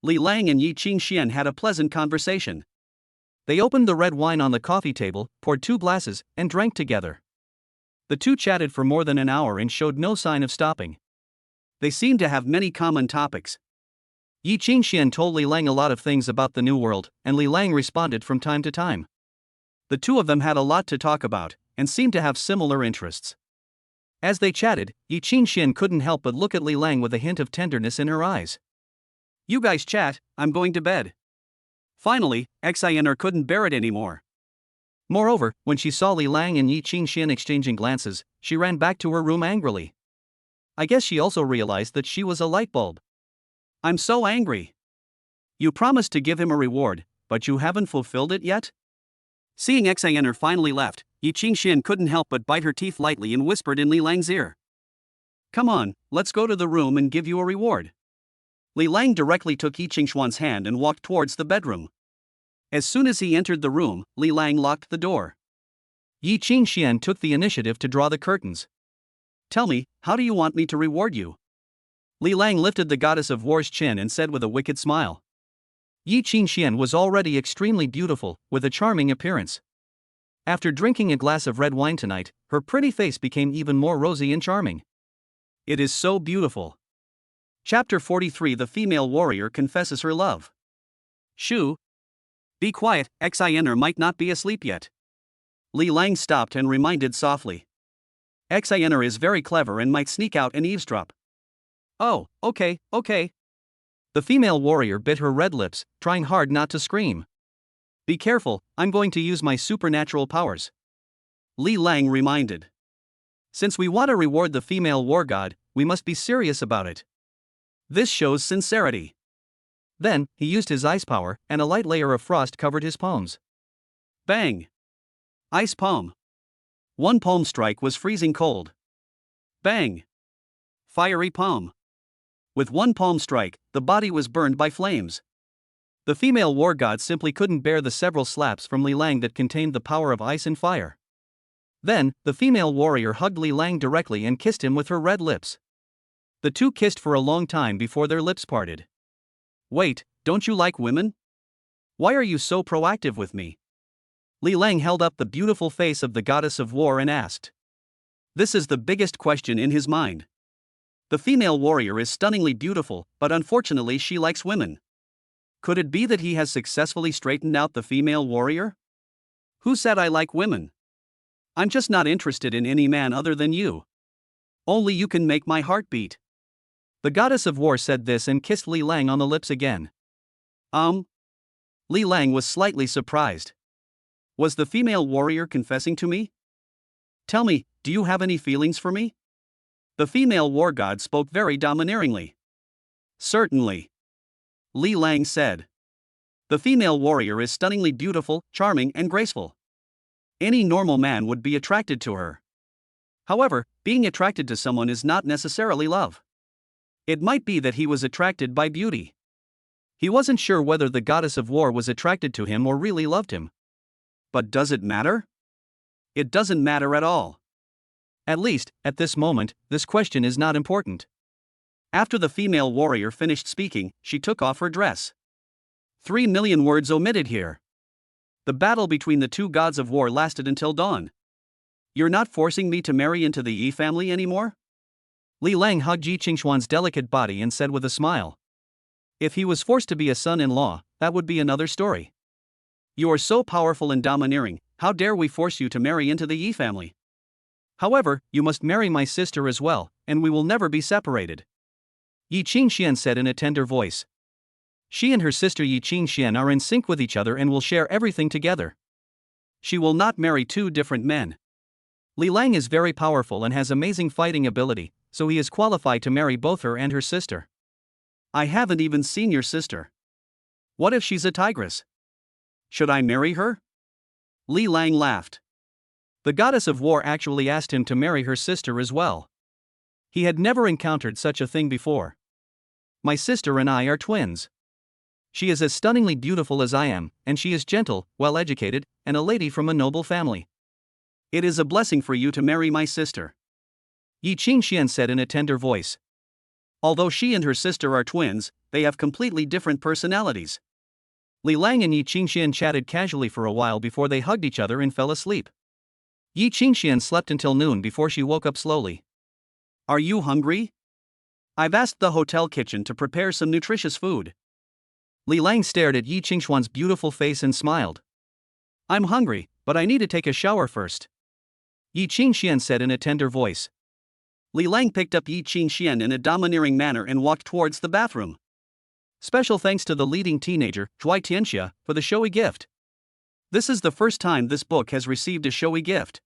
Li Lang and Yiqingxian had a pleasant conversation. They opened the red wine on the coffee table, poured 2 glasses, and drank together. The two chatted for more than an hour and showed no sign of stopping. They seemed to have many common topics. Yiqingxian told Li Lang a lot of things about the New World, and Li Lang responded from time to time. The two of them had a lot to talk about, and seemed to have similar interests. As they chatted, Yiqingxian couldn't help but look at Li Lang with a hint of tenderness in her eyes. You guys chat, I'm going to bed. Finally, Xener couldn't bear it anymore. Moreover, when she saw Li Lang and Yiqingxian exchanging glances, she ran back to her room angrily. I guess she also realized that she was a light bulb. I'm so angry. You promised to give him a reward, but you haven't fulfilled it yet? Seeing Xener finally left, Yiqingxian couldn't help but bite her teeth lightly and whispered in Li Lang's ear. Come on, let's go to the room and give you a reward. Li Lang directly took Yiqingxian's hand and walked towards the bedroom. As soon as he entered the room, Li Lang locked the door. Yiqingxian took the initiative to draw the curtains. Tell me, how do you want me to reward you? Li Lang lifted the goddess of war's chin and said with a wicked smile. Yi Qingxian was already extremely beautiful, with a charming appearance. After drinking a glass of red wine tonight, her pretty face became even more rosy and charming. It is so beautiful. Chapter 43. The female warrior confesses her love. Shoo. Be quiet, Xener might not be asleep yet. Li Lang stopped and reminded softly. Xener is very clever and might sneak out and eavesdrop. Oh, okay. The female warrior bit her red lips, trying hard not to scream. Be careful, I'm going to use my supernatural powers. Li Lang reminded. Since we want to reward the female war god, we must be serious about it. This shows sincerity. Then, he used his ice power, and a light layer of frost covered his palms. Bang! Ice palm. One palm strike was freezing cold. Bang! Fiery palm. With one palm strike, the body was burned by flames. The female war god simply couldn't bear the several slaps from Li Lang that contained the power of ice and fire. Then, the female warrior hugged Li Lang directly and kissed him with her red lips. The two kissed for a long time before their lips parted. Wait, don't you like women? Why are you so proactive with me? Li Lang held up the beautiful face of the goddess of war and asked. This is the biggest question in his mind. The female warrior is stunningly beautiful, but unfortunately she likes women. Could it be that he has successfully straightened out the female warrior? Who said I like women? I'm just not interested in any man other than you. Only you can make my heart beat. The goddess of war said this and kissed Li Lang on the lips again. Li Lang was slightly surprised. Was the female warrior confessing to me? Tell me, do you have any feelings for me? The female war god spoke very domineeringly. Certainly. Li Lang said. The female warrior is stunningly beautiful, charming, and graceful. Any normal man would be attracted to her. However, being attracted to someone is not necessarily love. It might be that he was attracted by beauty. He wasn't sure whether the goddess of war was attracted to him or really loved him. But does it matter? It doesn't matter at all. At least, at this moment, this question is not important. After the female warrior finished speaking, she took off her dress. 3 million words omitted here. The battle between the two gods of war lasted until dawn. You're not forcing me to marry into the Yi family anymore? Li Lang hugged Yi Qingxuan's delicate body and said with a smile. If he was forced to be a son-in-law, that would be another story. You are so powerful and domineering, how dare we force you to marry into the Yi family? However, you must marry my sister as well, and we will never be separated. Yi Qingxian said in a tender voice. She and her sister Yi Qingxian are in sync with each other and will share everything together. She will not marry two different men. Li Lang is very powerful and has amazing fighting ability, so he is qualified to marry both her and her sister. I haven't even seen your sister. What if she's a tigress? Should I marry her? Li Lang laughed. The goddess of war actually asked him to marry her sister as well. He had never encountered such a thing before. My sister and I are twins. She is as stunningly beautiful as I am, and she is gentle, well-educated, and a lady from a noble family. It is a blessing for you to marry my sister. Yi Qingxian said in a tender voice. Although she and her sister are twins, they have completely different personalities. Li Lang and Yi Qingxian chatted casually for a while before they hugged each other and fell asleep. Yi Qingxian slept until noon before she woke up slowly. Are you hungry? I've asked the hotel kitchen to prepare some nutritious food. Li Lang stared at Yi Qingxuan's beautiful face and smiled. I'm hungry, but I need to take a shower first. Yi Qingxian said in a tender voice. Li Lang picked up Yi Qingxian in a domineering manner and walked towards the bathroom. Special thanks to the leading teenager, Zhuai Tianxia, for the showy gift. This is the first time this book has received a showy gift.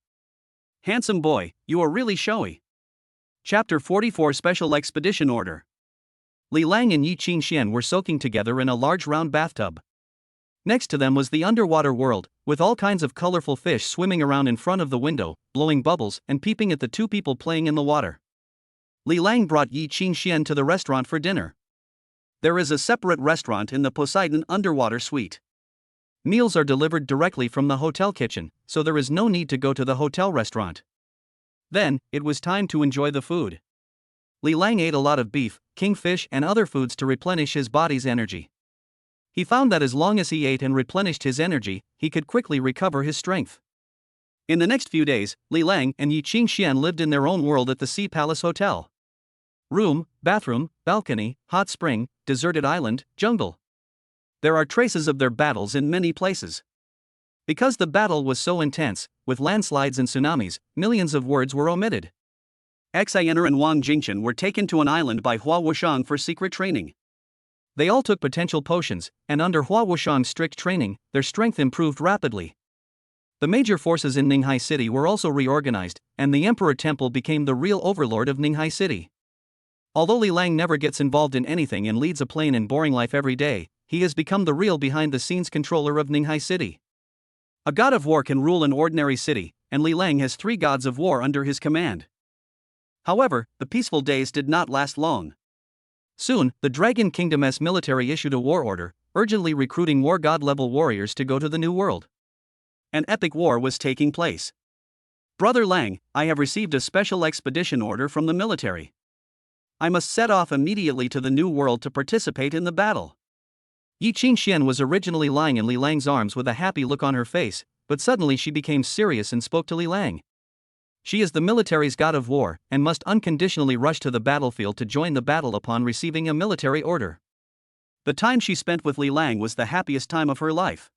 Handsome boy, you are really showy. Chapter 44. Special Expedition Order. Li Lang and Yi Qingxian were soaking together in a large round bathtub. Next to them was the underwater world, with all kinds of colorful fish swimming around in front of the window, blowing bubbles and peeping at the two people playing in the water. Li Lang brought Yi Qingxian to the restaurant for dinner. There is a separate restaurant in the Poseidon underwater suite. Meals are delivered directly from the hotel kitchen, so there is no need to go to the hotel restaurant. Then, it was time to enjoy the food. Li Lang ate a lot of beef, kingfish, and other foods to replenish his body's energy. He found that as long as he ate and replenished his energy, he could quickly recover his strength. In the next few days, Li Lang and Yi Qingxian lived in their own world at the Sea Palace Hotel. Room, bathroom, balcony, hot spring, deserted island, jungle. There are traces of their battles in many places. Because the battle was so intense, with landslides and tsunamis, millions of words were omitted. Xener and Wang Jingchen were taken to an island by Hua Wushang for secret training. They all took potential potions, and under Hua Wushang's strict training, their strength improved rapidly. The major forces in Ninghai City were also reorganized, and the Emperor Temple became the real overlord of Ninghai City. Although Li Lang never gets involved in anything and leads a plain and boring life every day, he has become the real behind-the-scenes controller of Ninghai City. A god of war can rule an ordinary city, and Li Lang has 3 gods of war under his command. However, the peaceful days did not last long. Soon, the Dragon Kingdom's military issued a war order, urgently recruiting war god-level warriors to go to the New World. An epic war was taking place. Brother Lang, I have received a special expedition order from the military. I must set off immediately to the New World to participate in the battle. Yi Qingxian was originally lying in Li Lang's arms with a happy look on her face, but suddenly she became serious and spoke to Li Lang. She is the military's god of war, and must unconditionally rush to the battlefield to join the battle upon receiving a military order. The time she spent with Li Lang was the happiest time of her life.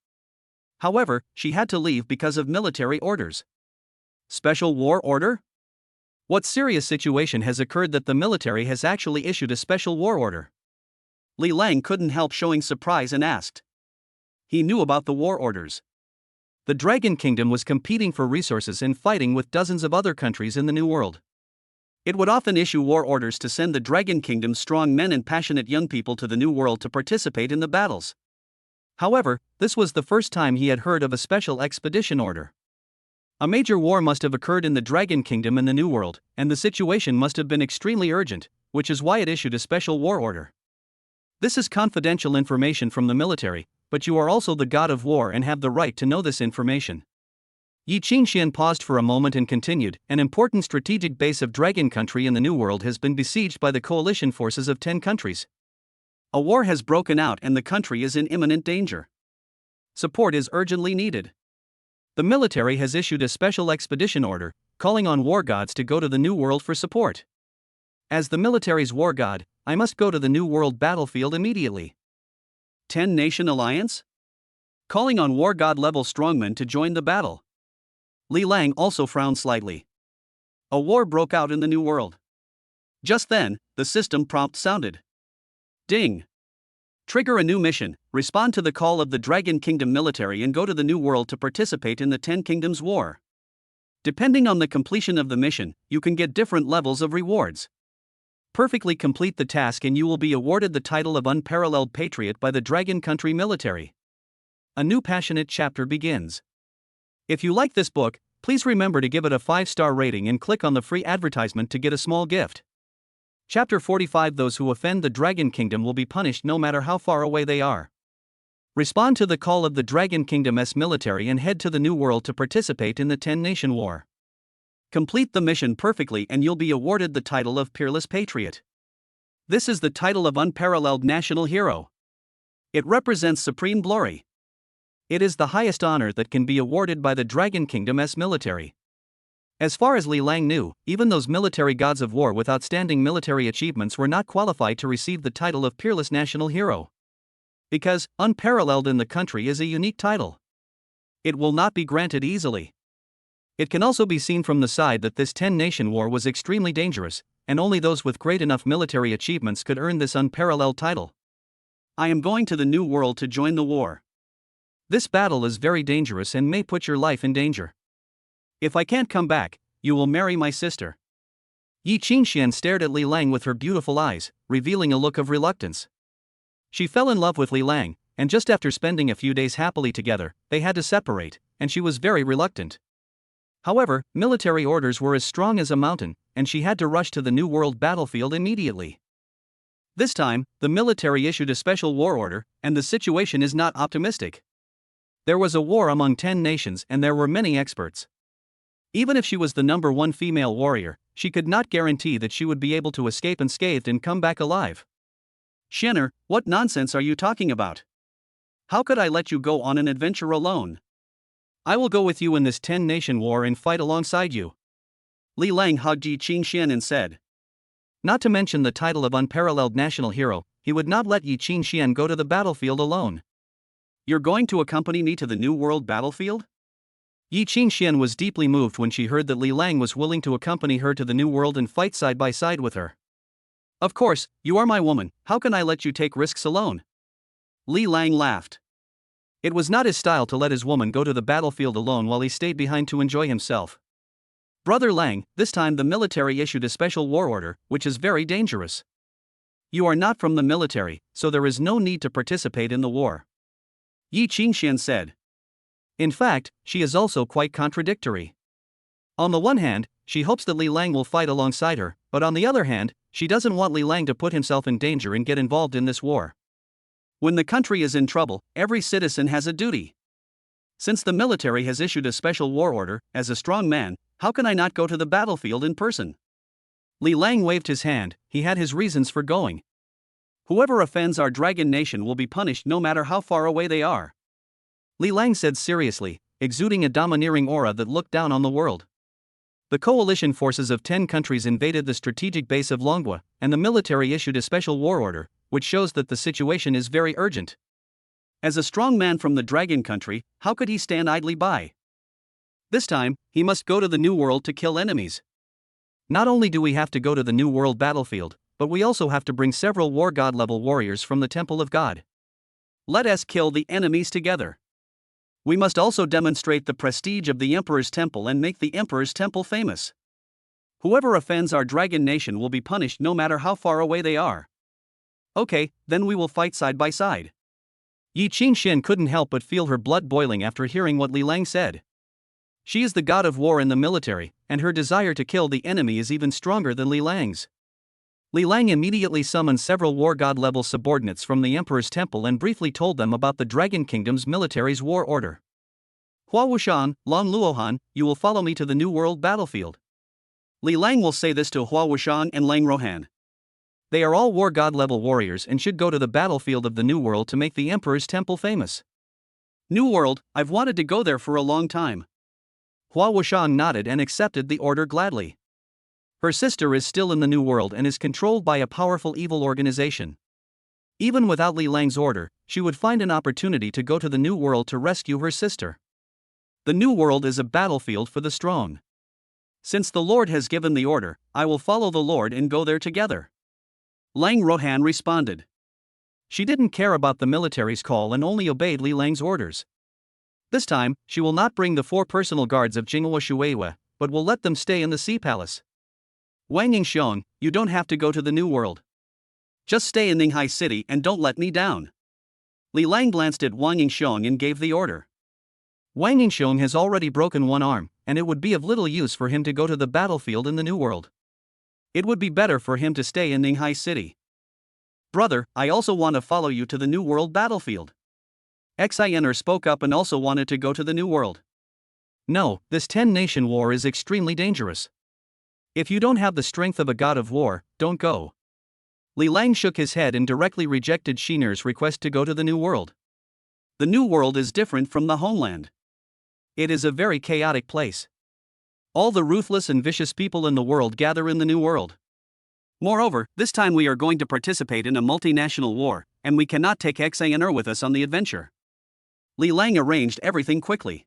However, she had to leave because of military orders. Special war order? What serious situation has occurred that the military has actually issued a special war order? Li Lang couldn't help showing surprise and asked. He knew about the war orders. The Dragon Kingdom was competing for resources and fighting with dozens of other countries in the New World. It would often issue war orders to send the Dragon Kingdom's strong men and passionate young people to the New World to participate in the battles. However, this was the first time he had heard of a special expedition order. A major war must have occurred in the Dragon Kingdom in the New World, and the situation must have been extremely urgent, which is why it issued a special war order. This is confidential information from the military, but you are also the god of war and have the right to know this information. Yi Qingxian paused for a moment and continued, an important strategic base of Dragon Country in the New World has been besieged by the coalition forces of 10 countries. A war has broken out and the country is in imminent danger. Support is urgently needed. The military has issued a special expedition order, calling on war gods to go to the New World for support. As the military's war god, I must go to the New World battlefield immediately. 10-nation alliance? Calling on war god-level strongmen to join the battle. Li Lang also frowned slightly. A war broke out in the New World. Just then, the system prompt sounded. Ding! Trigger a new mission, respond to the call of the Dragon Kingdom military and go to the New World to participate in the 10 Kingdoms War. Depending on the completion of the mission, you can get different levels of rewards. Perfectly complete the task and you will be awarded the title of Unparalleled Patriot by the Dragon Country military. A new passionate chapter begins. If you like this book, please remember to give it a 5-star rating and click on the free advertisement to get a small gift. Chapter 45. Those who offend the Dragon Kingdom will be punished no matter how far away they are. Respond to the call of the Dragon Kingdom's military and head to the New World to participate in the 10-nation war. Complete the mission perfectly and you'll be awarded the title of Peerless Patriot. This is the title of Unparalleled National Hero. It represents supreme glory. It is the highest honor that can be awarded by the Dragon Kingdom's military. As far as Li Lang knew, even those military gods of war with outstanding military achievements were not qualified to receive the title of Peerless National Hero. Because, unparalleled in the country is a unique title. It will not be granted easily. It can also be seen from the side that this 10-nation war was extremely dangerous, and only those with great enough military achievements could earn this unparalleled title. I am going to the New World to join the war. This battle is very dangerous and may put your life in danger. If I can't come back, you will marry my sister. Yi Qingxian stared at Li Lang with her beautiful eyes, revealing a look of reluctance. She fell in love with Li Lang, and just after spending a few days happily together, they had to separate, and she was very reluctant. However, military orders were as strong as a mountain, and she had to rush to the New World battlefield immediately. This time, the military issued a special war order, and the situation is not optimistic. There was a war among 10 nations and there were many experts. Even if she was the number one female warrior, she could not guarantee that she would be able to escape unscathed and come back alive. Xener, what nonsense are you talking about? How could I let you go on an adventure alone? I will go with you in this 10-nation war and fight alongside you. Li Lang hugged Yi Qingxian and said. Not to mention the title of unparalleled national hero, he would not let Yi Qingxian go to the battlefield alone. You're going to accompany me to the New World battlefield? Yi Qingxian was deeply moved when she heard that Li Lang was willing to accompany her to the New World and fight side by side with her. Of course, you are my woman, how can I let you take risks alone? Li Lang laughed. It was not his style to let his woman go to the battlefield alone while he stayed behind to enjoy himself. Brother Lang, this time the military issued a special war order, which is very dangerous. You are not from the military, so there is no need to participate in the war. Yi Qingxian said. In fact, she is also quite contradictory. On the one hand, she hopes that Li Lang will fight alongside her, but on the other hand, she doesn't want Li Lang to put himself in danger and get involved in this war. When the country is in trouble, every citizen has a duty. Since the military has issued a special war order, as a strong man, how can I not go to the battlefield in person? Li Lang waved his hand, he had his reasons for going. Whoever offends our dragon nation will be punished no matter how far away they are. Li Lang said seriously, exuding a domineering aura that looked down on the world. The coalition forces of 10 countries invaded the strategic base of Longhua, and the military issued a special war order, which shows that the situation is very urgent. As a strong man from the dragon country, how could he stand idly by? This time, he must go to the New World to kill enemies. Not only do we have to go to the New World battlefield, but we also have to bring several war god level warriors from the Temple of God. Let us kill the enemies together. We must also demonstrate the prestige of the Emperor's Temple and make the Emperor's Temple famous. Whoever offends our dragon nation will be punished no matter how far away they are. Okay, then we will fight side by side. Yi Qingxian couldn't help but feel her blood boiling after hearing what Li Lang said. She is the god of war in the military, and her desire to kill the enemy is even stronger than Li Lang's. Li Lang immediately summoned several war god level subordinates from the Emperor's Temple and briefly told them about the Dragon Kingdom's military's war order. Hua Wushan, Long Luohan, you will follow me to the New World battlefield. Li Lang will say this to Hua Wushan and Lang Rohan. They are all war god level warriors and should go to the battlefield of the New World to make the Emperor's Temple famous. New World, I've wanted to go there for a long time. Hua Wushan nodded and accepted the order gladly. Her sister is still in the New World and is controlled by a powerful evil organization. Even without Li Lang's order, she would find an opportunity to go to the New World to rescue her sister. The New World is a battlefield for the strong. Since the Lord has given the order, I will follow the Lord and go there together. Lang Rohan responded. She didn't care about the military's call and only obeyed Li Lang's orders. This time, she will not bring the 4 personal guards of Jinghua Shueihua, but will let them stay in the Sea Palace. Wang Yingxiong, you don't have to go to the New World. Just stay in Ninghai City and don't let me down. Li Lang glanced at Wang Yingxiong and gave the order. Wang Yingxiong has already broken one arm, and it would be of little use for him to go to the battlefield in the New World. It would be better for him to stay in Ninghai City. Brother, I also want to follow you to the New World battlefield. Xener spoke up and also wanted to go to the New World. No, this 10-nation war is extremely dangerous. If you don't have the strength of a god of war, don't go. Li Lang shook his head and directly rejected Xener's request to go to the New World. The New World is different from the homeland. It is a very chaotic place. All the ruthless and vicious people in the world gather in the New World. Moreover, this time we are going to participate in a multinational war, and we cannot take Xener with us on the adventure. Li Lang arranged everything quickly.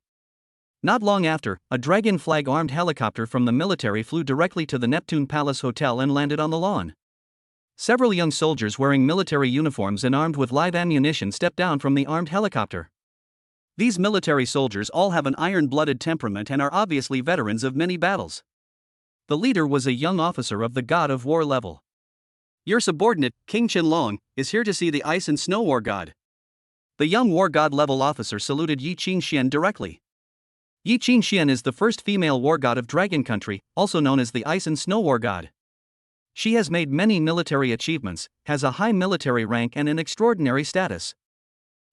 Not long after, a dragon flag armed helicopter from the military flew directly to the Neptune Palace Hotel and landed on the lawn. Several young soldiers wearing military uniforms and armed with live ammunition stepped down from the armed helicopter. These military soldiers all have an iron-blooded temperament and are obviously veterans of many battles. The leader was a young officer of the god of war level. Your subordinate, King Qinlong, is here to see the ice and snow war god. The young war god level officer saluted Yi Qingxian directly. Yi Qingxian is the first female war god of Dragon Country, also known as the ice and snow war god. She has made many military achievements, has a high military rank and an extraordinary status.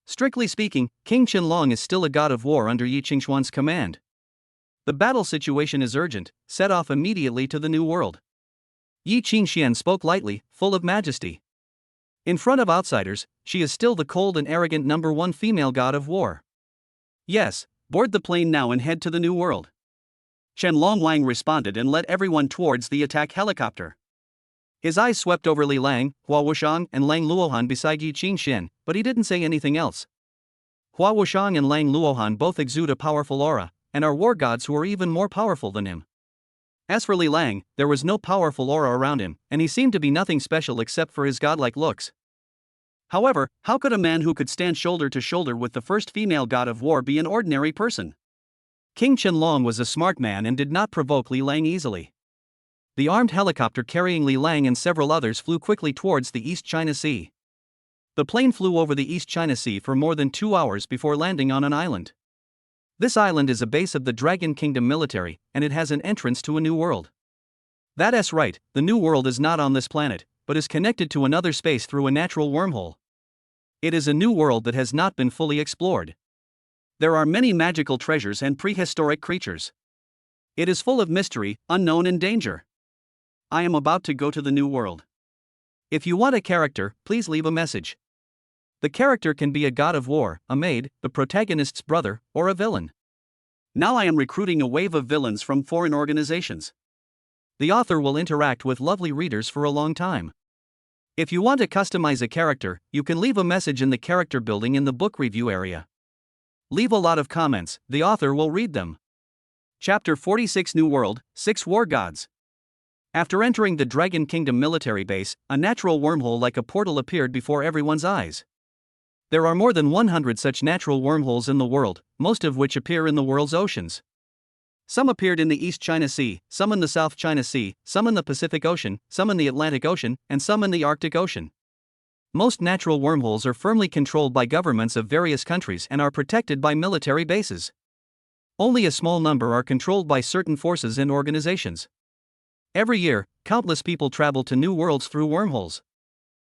Strictly speaking, King Qinlong is still a god of war under Yi Qingxuan's command. The battle situation is urgent, set off immediately to the New World. Yi Qingxian spoke lightly, full of majesty. In front of outsiders, she is still the cold and arrogant #1 female god of war. Yes, board the plane now and head to the New World. Chen Longwang responded and led everyone towards the attack helicopter. His eyes swept over Li Lang, Hua Wushang, and Lang Luohan beside Yi Qingxian, but he didn't say anything else. Hua Wushang and Lang Luohan both exude a powerful aura, and are war gods who are even more powerful than him. As for Li Lang, there was no powerful aura around him, and he seemed to be nothing special except for his godlike looks. However, how could a man who could stand shoulder to shoulder with the first female god of war be an ordinary person? King Qianlong was a smart man and did not provoke Li Lang easily. The armed helicopter carrying Li Lang and several others flew quickly towards the East China Sea. The plane flew over the East China Sea for more than 2 hours before landing on an island. This island is a base of the Dragon Kingdom military, and it has an entrance to a new world. That's right, the new world is not on this planet, but is connected to another space through a natural wormhole. It is a new world that has not been fully explored. There are many magical treasures and prehistoric creatures. It is full of mystery, unknown, and danger. I am about to go to the new world. If you want a character, please leave a message. The character can be a god of war, a maid, the protagonist's brother, or a villain. Now I am recruiting a wave of villains from foreign organizations. The author will interact with lovely readers for a long time. If you want to customize a character, you can leave a message in the character building in the book review area. Leave a lot of comments, the author will read them. Chapter 46 New World, 6 War Gods. After entering the Dragon Kingdom military base, a natural wormhole like a portal appeared before everyone's eyes. There are more than 100 such natural wormholes in the world, most of which appear in the world's oceans. Some appeared in the East China Sea, some in the South China Sea, some in the Pacific Ocean, some in the Atlantic Ocean, and some in the Arctic Ocean. Most natural wormholes are firmly controlled by governments of various countries and are protected by military bases. Only a small number are controlled by certain forces and organizations. Every year, countless people travel to new worlds through wormholes.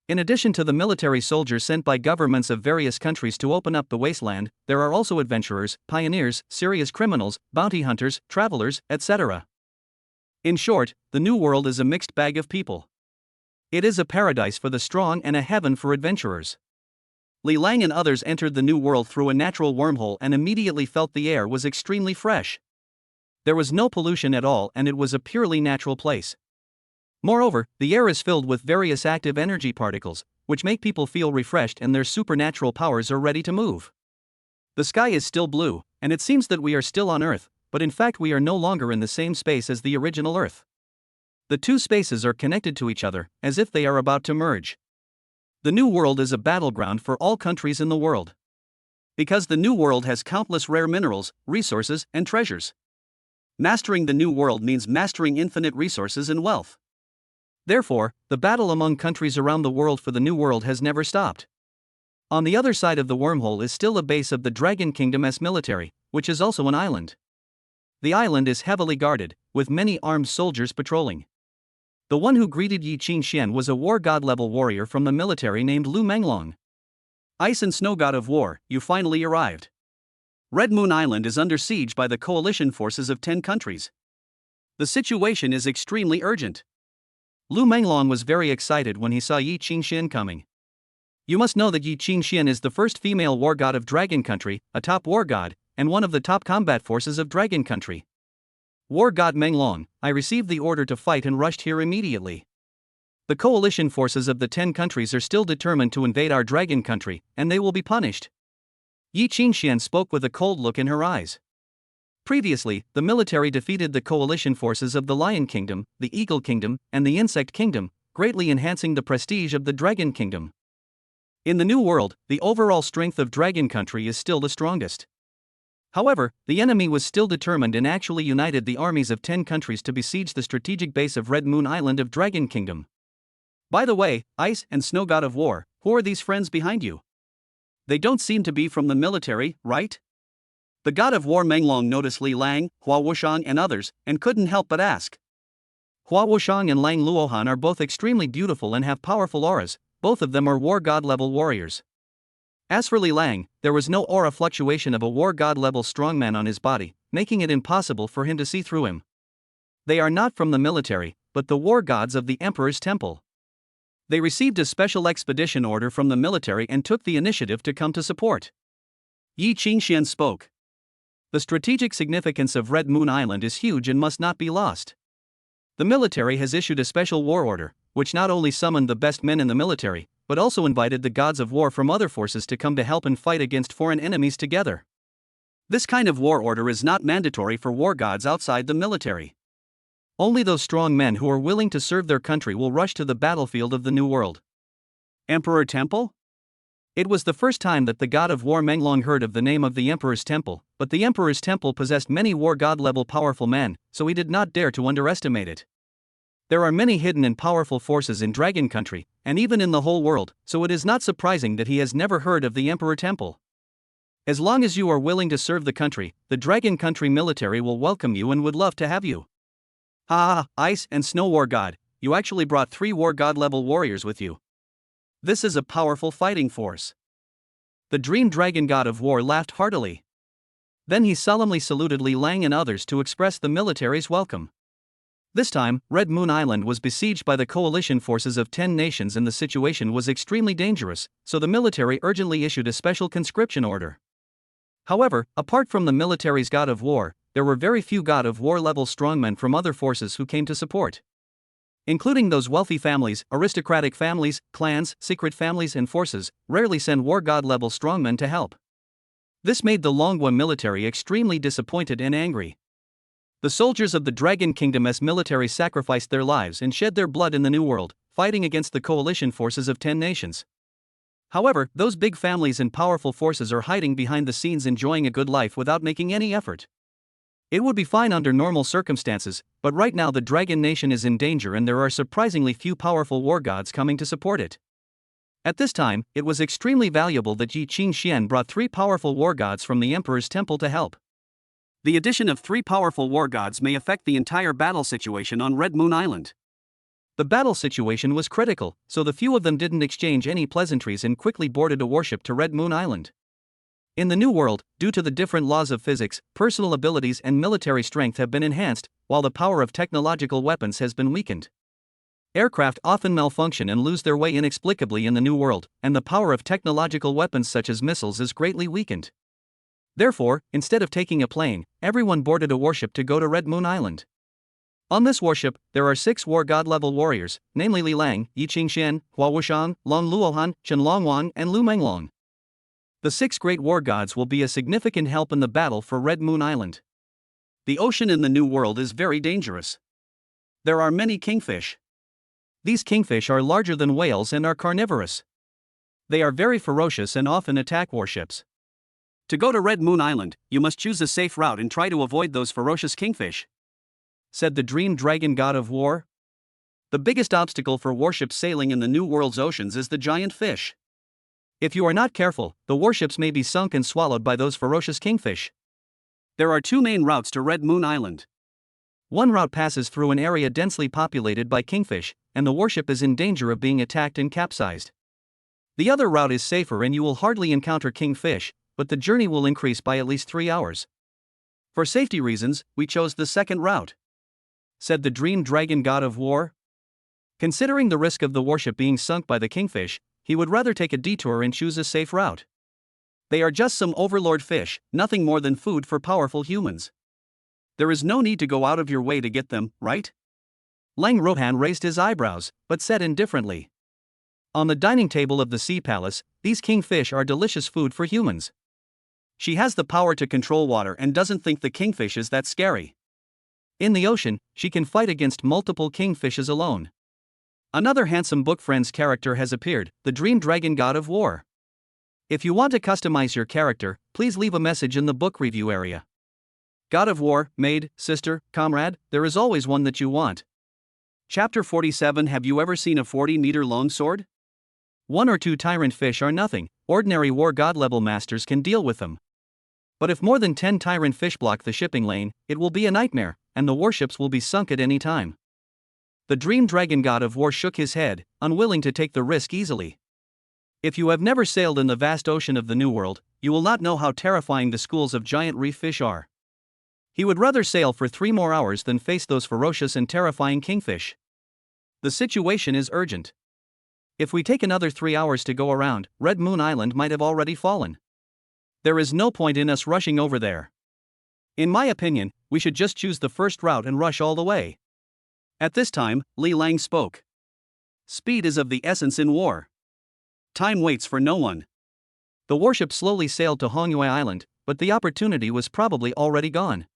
In addition to the military soldiers sent by governments of various countries to open up the wasteland, there are also adventurers, pioneers, serious criminals, bounty hunters, travelers, etc. In short, the new world is a mixed bag of people. It is a paradise for the strong and a heaven for adventurers. Li Lang and others entered the new world through a natural wormhole and immediately felt the air was extremely fresh. There was no pollution at all and it was a purely natural place. Moreover, the air is filled with various active energy particles, which make people feel refreshed and their supernatural powers are ready to move. The sky is still blue, and it seems that we are still on Earth, but in fact we are no longer in the same space as the original Earth. The two spaces are connected to each other, as if they are about to merge. The new world is a battleground for all countries in the world. Because the new world has countless rare minerals, resources, and treasures. Mastering the new world means mastering infinite resources and wealth. Therefore, the battle among countries around the world for the new world has never stopped. On the other side of the wormhole is still a base of the Dragon Kingdom's military, which is also an island. The island is heavily guarded, with many armed soldiers patrolling. The one who greeted Yi Qingxian was a war god level warrior from the military named Lu Menglong. Ice and snow god of war, you finally arrived. Red Moon Island is under siege by the coalition forces of 10 countries. The situation is extremely urgent. Lu Menglong was very excited when he saw Yi Qingxian coming. You must know that Yi Qingxian is the first female war god of Dragon Country, a top war god, and one of the top combat forces of Dragon Country. War god Menglong, I received the order to fight and rushed here immediately. The coalition forces of the 10 countries are still determined to invade our Dragon Country, and they will be punished. Yi Qingxian spoke with a cold look in her eyes. Previously, the military defeated the coalition forces of the Lion Kingdom, the Eagle Kingdom, and the Insect Kingdom, greatly enhancing the prestige of the Dragon Kingdom. In the new world, the overall strength of Dragon Country is still the strongest. However, the enemy was still determined and actually united the armies of 10 countries to besiege the strategic base of Red Moon Island of Dragon Kingdom. By the way, Ice and Snow God of War, who are these friends behind you? They don't seem to be from the military, right? The god of war Menglong noticed Li Lang, Hua Wushang and others, and couldn't help but ask. Hua Wushang and Lang Luohan are both extremely beautiful and have powerful auras, both of them are war god level warriors. As for Li Lang, there was no aura fluctuation of a war god level strongman on his body, making it impossible for him to see through him. They are not from the military, but the war gods of the Emperor's temple. They received a special expedition order from the military and took the initiative to come to support. Yi Qingxian spoke. The strategic significance of Red Moon Island is huge and must not be lost. The military has issued a special war order, which not only summoned the best men in the military, but also invited the gods of war from other forces to come to help and fight against foreign enemies together. This kind of war order is not mandatory for war gods outside the military. Only those strong men who are willing to serve their country will rush to the battlefield of the New World. Emperor Temple? It was the first time that the god of war Menglong heard of the name of the Emperor's Temple, but the Emperor's Temple possessed many war god-level powerful men, so he did not dare to underestimate it. There are many hidden and powerful forces in Dragon Country, and even in the whole world, so it is not surprising that he has never heard of the Emperor Temple. As long as you are willing to serve the country, the Dragon Country military will welcome you and would love to have you. Ha, Ice and Snow War God, you actually brought 3 war god level warriors with you. This is a powerful fighting force. The Dream Dragon God of War laughed heartily. Then he solemnly saluted Li Lang and others to express the military's welcome. This time, Red Moon Island was besieged by the coalition forces of 10 nations and the situation was extremely dangerous, so the military urgently issued a special conscription order. However, apart from the military's god of war, there were very few god of war level strongmen from other forces who came to support. Including those wealthy families, aristocratic families, clans, secret families and forces, rarely send war god level strongmen to help. This made the Longhua military extremely disappointed and angry. The soldiers of the Dragon Kingdom's military sacrificed their lives and shed their blood in the New World, fighting against the coalition forces of 10 nations. However, those big families and powerful forces are hiding behind the scenes enjoying a good life without making any effort. It would be fine under normal circumstances, but right now the Dragon Nation is in danger and there are surprisingly few powerful war gods coming to support it. At this time, it was extremely valuable that Yi Qingxian brought 3 powerful war gods from the Emperor's Temple to help. The addition of 3 powerful war gods may affect the entire battle situation on Red Moon Island. The battle situation was critical, so the few of them didn't exchange any pleasantries and quickly boarded a warship to Red Moon Island. In the New World, due to the different laws of physics, personal abilities and military strength have been enhanced, while the power of technological weapons has been weakened. Aircraft often malfunction and lose their way inexplicably in the New World, and the power of technological weapons such as missiles is greatly weakened. Therefore, instead of taking a plane, everyone boarded a warship to go to Red Moon Island. On this warship, there are 6 war god level warriors, namely Li Lang, Yi Qingxian, Hua Wushang, Long Luohan, Chen Longwang, and Lu Menglong. The 6 great war gods will be a significant help in the battle for Red Moon Island. The ocean in the New World is very dangerous. There are many kingfish. These kingfish are larger than whales and are carnivorous. They are very ferocious and often attack warships. To go to Red Moon Island, you must choose a safe route and try to avoid those ferocious kingfish, said the Dream Dragon God of War. The biggest obstacle for warships sailing in the New World's oceans is the giant fish. If you are not careful, the warships may be sunk and swallowed by those ferocious kingfish. There are 2 main routes to Red Moon Island. One route passes through an area densely populated by kingfish, and the warship is in danger of being attacked and capsized. The other route is safer and you will hardly encounter kingfish, but the journey will increase by at least 3 hours. For safety reasons, we chose the second route, said the Dream Dragon God of War. Considering the risk of the warship being sunk by the kingfish, he would rather take a detour and choose a safe route. They are just some overlord fish, nothing more than food for powerful humans. There is no need to go out of your way to get them, right? Lang Rohan raised his eyebrows, but said indifferently. On the dining table of the Sea Palace, these kingfish are delicious food for humans. She has the power to control water and doesn't think the kingfish is that scary. In the ocean, she can fight against multiple kingfishes alone. Another handsome book friend's character has appeared, the Dream Dragon God of War. If you want to customize your character, please leave a message in the book review area. God of War, maid, sister, comrade, there is always one that you want. Chapter 47. Have you ever seen a 40-meter longsword? 1 or 2 tyrant fish are nothing, ordinary war god level masters can deal with them. But if more than 10 tyrant fish block the shipping lane, it will be a nightmare, and the warships will be sunk at any time. The Dream Dragon God of War shook his head, unwilling to take the risk easily. If you have never sailed in the vast ocean of the New World, you will not know how terrifying the schools of giant reef fish are. He would rather sail for 3 more hours than face those ferocious and terrifying kingfish. The situation is urgent. If we take another 3 hours to go around, Red Moon Island might have already fallen. There is no point in us rushing over there. In my opinion, we should just choose the first route and rush all the way. At this time, Li Lang spoke. Speed is of the essence in war. Time waits for no one. The warship slowly sailed to Hongyue Island, but the opportunity was probably already gone.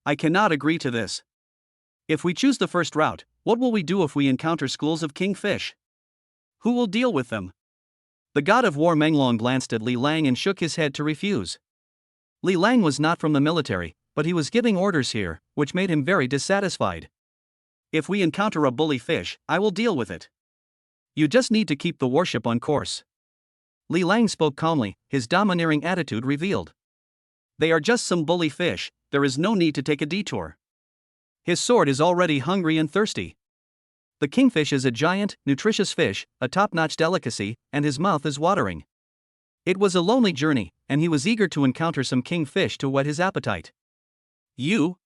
I cannot agree to this. If we choose the first route, what will we do if we encounter schools of kingfish? Who will deal with them? The god of war Menglong glanced at Li Lang and shook his head to refuse. Li Lang was not from the military, but he was giving orders here, which made him very dissatisfied. If we encounter a bully fish, I will deal with it. You just need to keep the warship on course. Li Lang spoke calmly, his domineering attitude revealed. They are just some bully fish, there is no need to take a detour. His sword is already hungry and thirsty. The kingfish is a giant, nutritious fish, a top-notch delicacy, and his mouth is watering. It was a lonely journey, and he was eager to encounter some kingfish to whet his appetite. You?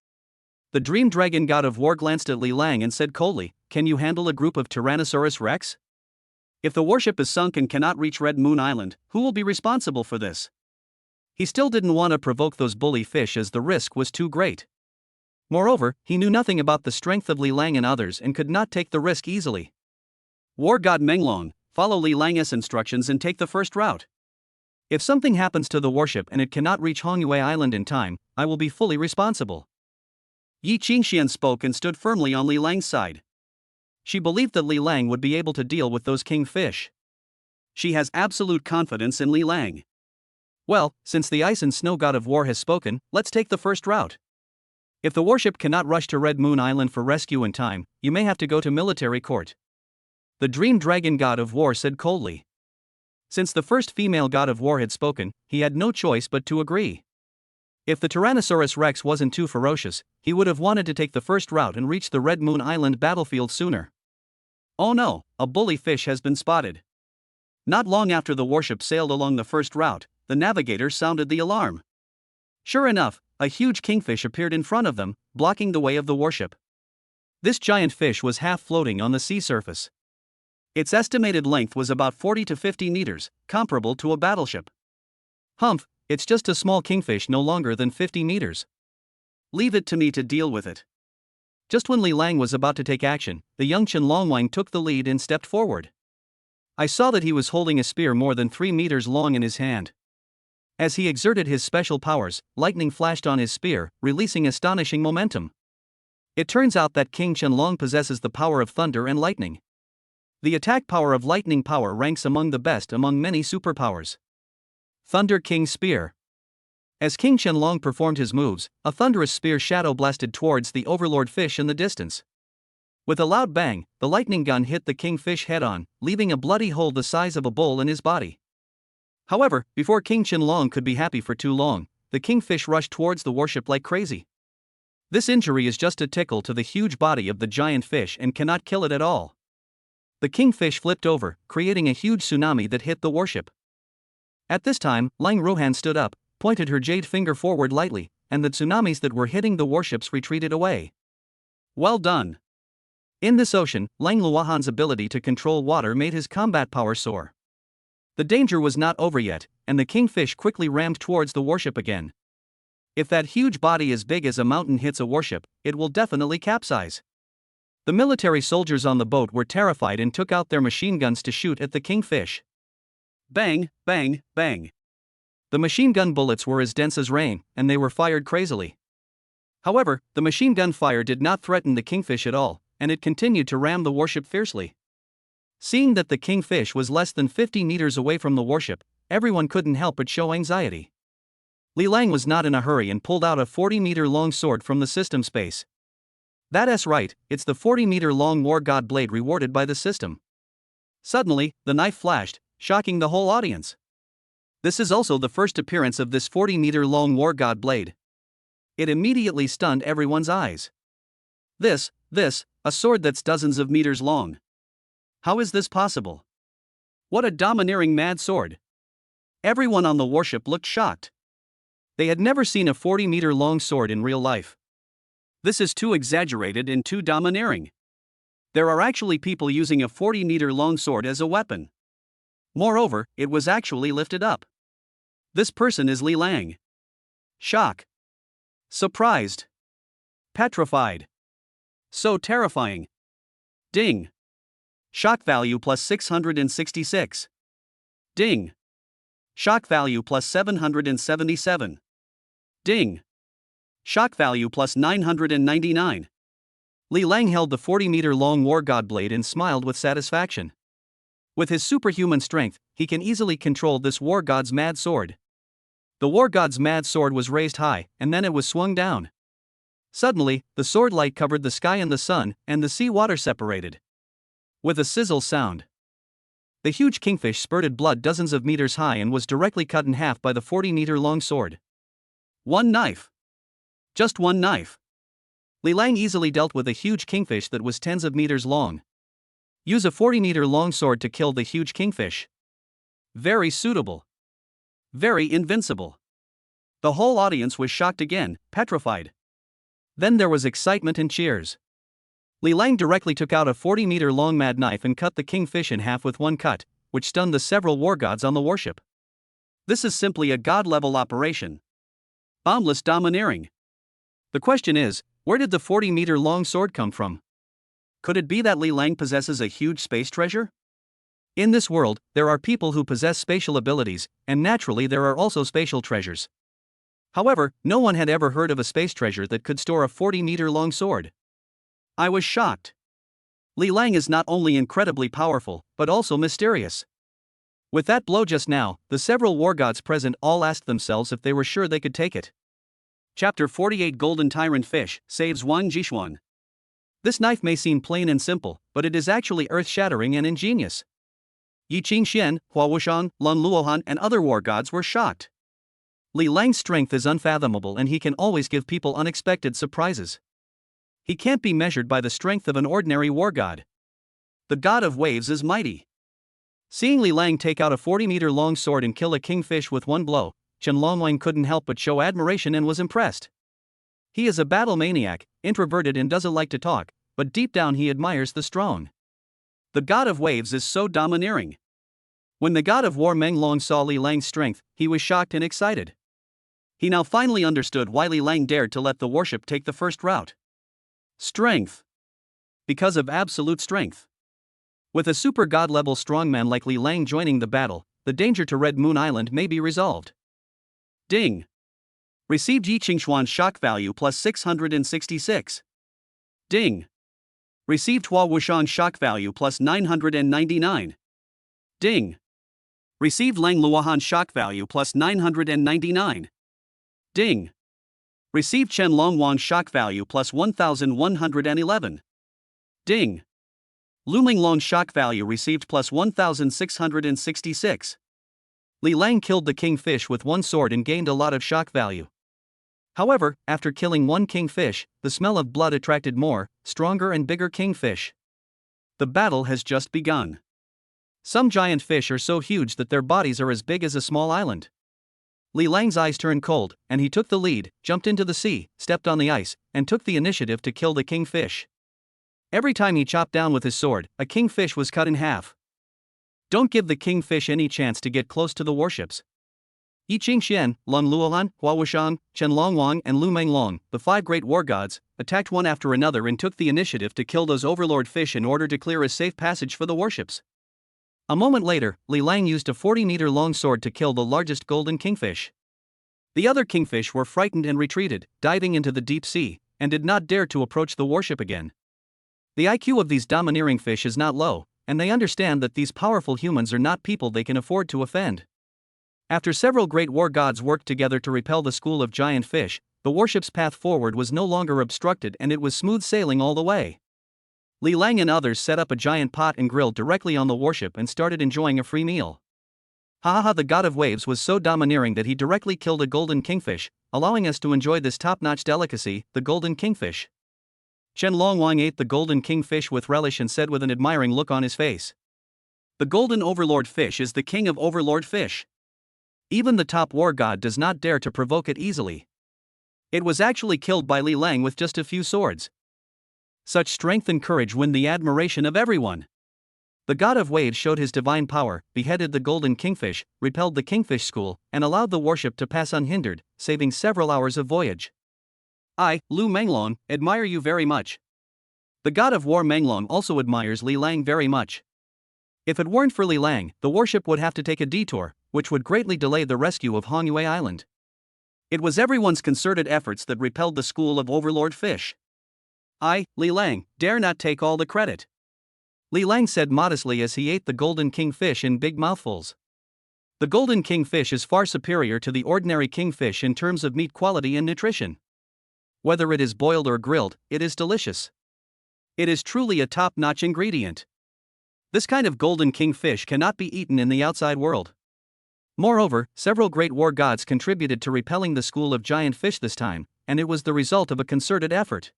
The dream dragon god of war glanced at Li Lang and said coldly, can you handle a group of Tyrannosaurus Rex? If the warship is sunk and cannot reach Red Moon Island, who will be responsible for this? He still didn't want to provoke those bully fish as the risk was too great. Moreover, he knew nothing about the strength of Li Lang and others and could not take the risk easily. War god Menglong, follow Li Lang's instructions and take the first route. If something happens to the warship and it cannot reach Hongyue Island in time, I will be fully responsible. Yi Qingxian spoke and stood firmly on Li Lang's side. She believed that Li Lang would be able to deal with those kingfish. She has absolute confidence in Li Lang. Well, since the ice and snow god of war has spoken, let's take the first route. If the warship cannot rush to Red Moon Island for rescue in time, you may have to go to military court. The dream dragon god of war said coldly. Since the first female god of war had spoken, he had no choice but to agree. If the Tyrannosaurus Rex wasn't too ferocious, he would have wanted to take the first route and reach the Red Moon Island battlefield sooner. Oh no, a bully fish has been spotted. Not long after the warship sailed along the first route, the navigator sounded the alarm. Sure enough, a huge kingfish appeared in front of them, blocking the way of the warship. This giant fish was half floating on the sea surface. Its estimated length was about 40 to 50 meters, comparable to a battleship. Humph, it's just a small kingfish no longer than 50 meters. Leave it to me to deal with it. Just when Li Lang was about to take action, the young Chen Longwang took the lead and stepped forward. I saw that he was holding a spear more than 3 meters long in his hand. As he exerted his special powers, lightning flashed on his spear, releasing astonishing momentum. It turns out that King Qianlong possesses the power of thunder and lightning. The attack power of lightning power ranks among the best among many superpowers. Thunder King Spear. As King Qianlong performed his moves, a thunderous spear shadow blasted towards the overlord fish in the distance. With a loud bang, the lightning gun hit the kingfish head-on, leaving a bloody hole the size of a bowl in his body. However, before King Qianlong could be happy for too long, the kingfish rushed towards the warship like crazy. This injury is just a tickle to the huge body of the giant fish and cannot kill it at all. The kingfish flipped over, creating a huge tsunami that hit the warship. At this time, Lang Rohan stood up, pointed her jade finger forward lightly, and the tsunamis that were hitting the warships retreated away. Well done. In this ocean, Lang Luohan's ability to control water made his combat power soar. The danger was not over yet, and the kingfish quickly rammed towards the warship again. If that huge body as big as a mountain hits a warship, it will definitely capsize. The military soldiers on the boat were terrified and took out their machine guns to shoot at the kingfish. Bang, bang, bang. The machine gun bullets were as dense as rain, and they were fired crazily. However, the machine gun fire did not threaten the kingfish at all, and it continued to ram the warship fiercely. Seeing that the kingfish was less than 50 meters away from the warship, everyone couldn't help but show anxiety. Li Lang was not in a hurry and pulled out a 40-meter-long sword from the system space. That's right, it's the 40-meter-long war god blade rewarded by the system. Suddenly, the knife flashed, shocking the whole audience. This is also the first appearance of this 40-meter-long war god blade. It immediately stunned everyone's eyes. This, a sword that's dozens of meters long. How is this possible? What a domineering mad sword. Everyone on the warship looked shocked. They had never seen a 40-meter-long sword in real life. This is too exaggerated and too domineering. There are actually people using a 40-meter-long sword as a weapon. Moreover, it was actually lifted up. This person is Li Lang. Shock. Surprised. Petrified. So terrifying. Ding. Shock value plus 666. Ding. Shock value plus 777. Ding. Shock value plus 999. Li Lang held the 40-meter-long war god blade and smiled with satisfaction. With his superhuman strength, he can easily control this war god's mad sword. The war god's mad sword was raised high, and then it was swung down. Suddenly, the sword light covered the sky and the sun, and the sea water separated. With a sizzle sound, the huge kingfish spurted blood dozens of meters high and was directly cut in half by the 40-meter-long sword. One knife. Just one knife. Li Lang easily dealt with a huge kingfish that was tens of meters long. Use a 40-meter-long sword to kill the huge kingfish. Very suitable. Very invincible. The whole audience was shocked again, petrified. Then there was excitement and cheers. Li Lang directly took out a 40-meter-long mad knife and cut the kingfish in half with one cut, which stunned the several war gods on the warship. This is simply a god-level operation. Boundless domineering. The question is, where did the 40-meter-long sword come from? Could it be that Li Lang possesses a huge space treasure? In this world, there are people who possess spatial abilities, and naturally there are also spatial treasures. However, no one had ever heard of a space treasure that could store a 40-meter-long sword. I was shocked. Li Lang is not only incredibly powerful, but also mysterious. With that blow just now, the several war gods present all asked themselves if they were sure they could take it. Chapter 48 Golden Tyrant Fish saves Wang Jishuan. This knife may seem plain and simple, but it is actually earth-shattering and ingenious. Yi Qingxian, Hua Wuxian, Lun Luohan and other war gods were shocked. Li Lang's strength is unfathomable and he can always give people unexpected surprises. He can't be measured by the strength of an ordinary war god. The god of waves is mighty. Seeing Li Lang take out a 40-meter-long sword and kill a kingfish with one blow, Chen Longwang couldn't help but show admiration and was impressed. He is a battle maniac, introverted and doesn't like to talk, but deep down he admires the strong. The god of waves is so domineering. When the god of war Meng Long saw Li Lang's strength, he was shocked and excited. He now finally understood why Li Lang dared to let the warship take the first route. Strength. Because of absolute strength. With a super god-level strongman like Li Lang joining the battle, the danger to Red Moon Island may be resolved. Ding. Received Yi Qingxuan's shock value plus 666. Ding. Received Hua Wuxian's shock value plus 999. Ding. Received Lang Luohan's shock value plus 999. Ding. Received Chen Longwang's shock value plus 1111. Ding. Luming Long's shock value received plus 1666. Li Lang killed the kingfish with one sword and gained a lot of shock value. However, after killing one kingfish, the smell of blood attracted more, stronger and bigger kingfish. The battle has just begun. Some giant fish are so huge that their bodies are as big as a small island. Li Lang's eyes turned cold, and he took the lead, jumped into the sea, stepped on the ice, and took the initiative to kill the kingfish. Every time he chopped down with his sword, a kingfish was cut in half. Don't give the kingfish any chance to get close to the warships. Yi Qingxian, Lun Luohan, Hua Wuxian, Chen Longwang and Lu Menglong, the five great war gods, attacked one after another and took the initiative to kill those overlord fish in order to clear a safe passage for the warships. A moment later, Li Lang used a 40-meter-long sword to kill the largest golden kingfish. The other kingfish were frightened and retreated, diving into the deep sea, and did not dare to approach the warship again. The IQ of these domineering fish is not low, and they understand that these powerful humans are not people they can afford to offend. After several great war gods worked together to repel the school of giant fish, the warship's path forward was no longer obstructed and it was smooth sailing all the way. Li Lang and others set up a giant pot and grill directly on the warship and started enjoying a free meal. The god of waves was so domineering that he directly killed a golden kingfish, allowing us to enjoy this top-notch delicacy, the golden kingfish. Chen Longwang ate the golden kingfish with relish and said with an admiring look on his face, "The golden overlord fish is the king of overlord fish. Even the top war god does not dare to provoke it easily. It was actually killed by Li Lang with just a few swords. Such strength and courage win the admiration of everyone. The god of waves showed his divine power, beheaded the golden kingfish, repelled the kingfish school, and allowed the warship to pass unhindered, saving several hours of voyage. I, Lu Menglong, admire you very much. The god of war Menglong also admires Li Lang very much. If it weren't for Li Lang, the warship would have to take a detour, which would greatly delay the rescue of Hongyue Island. It was everyone's concerted efforts that repelled the school of Overlord Fish. I, Li Lang, dare not take all the credit. Li Lang said modestly as he ate the golden kingfish in big mouthfuls. The golden kingfish is far superior to the ordinary kingfish in terms of meat quality and nutrition. Whether it is boiled or grilled, it is delicious. It is truly a top-notch ingredient. This kind of golden kingfish cannot be eaten in the outside world. Moreover, several great war gods contributed to repelling the school of giant fish this time, and it was the result of a concerted effort.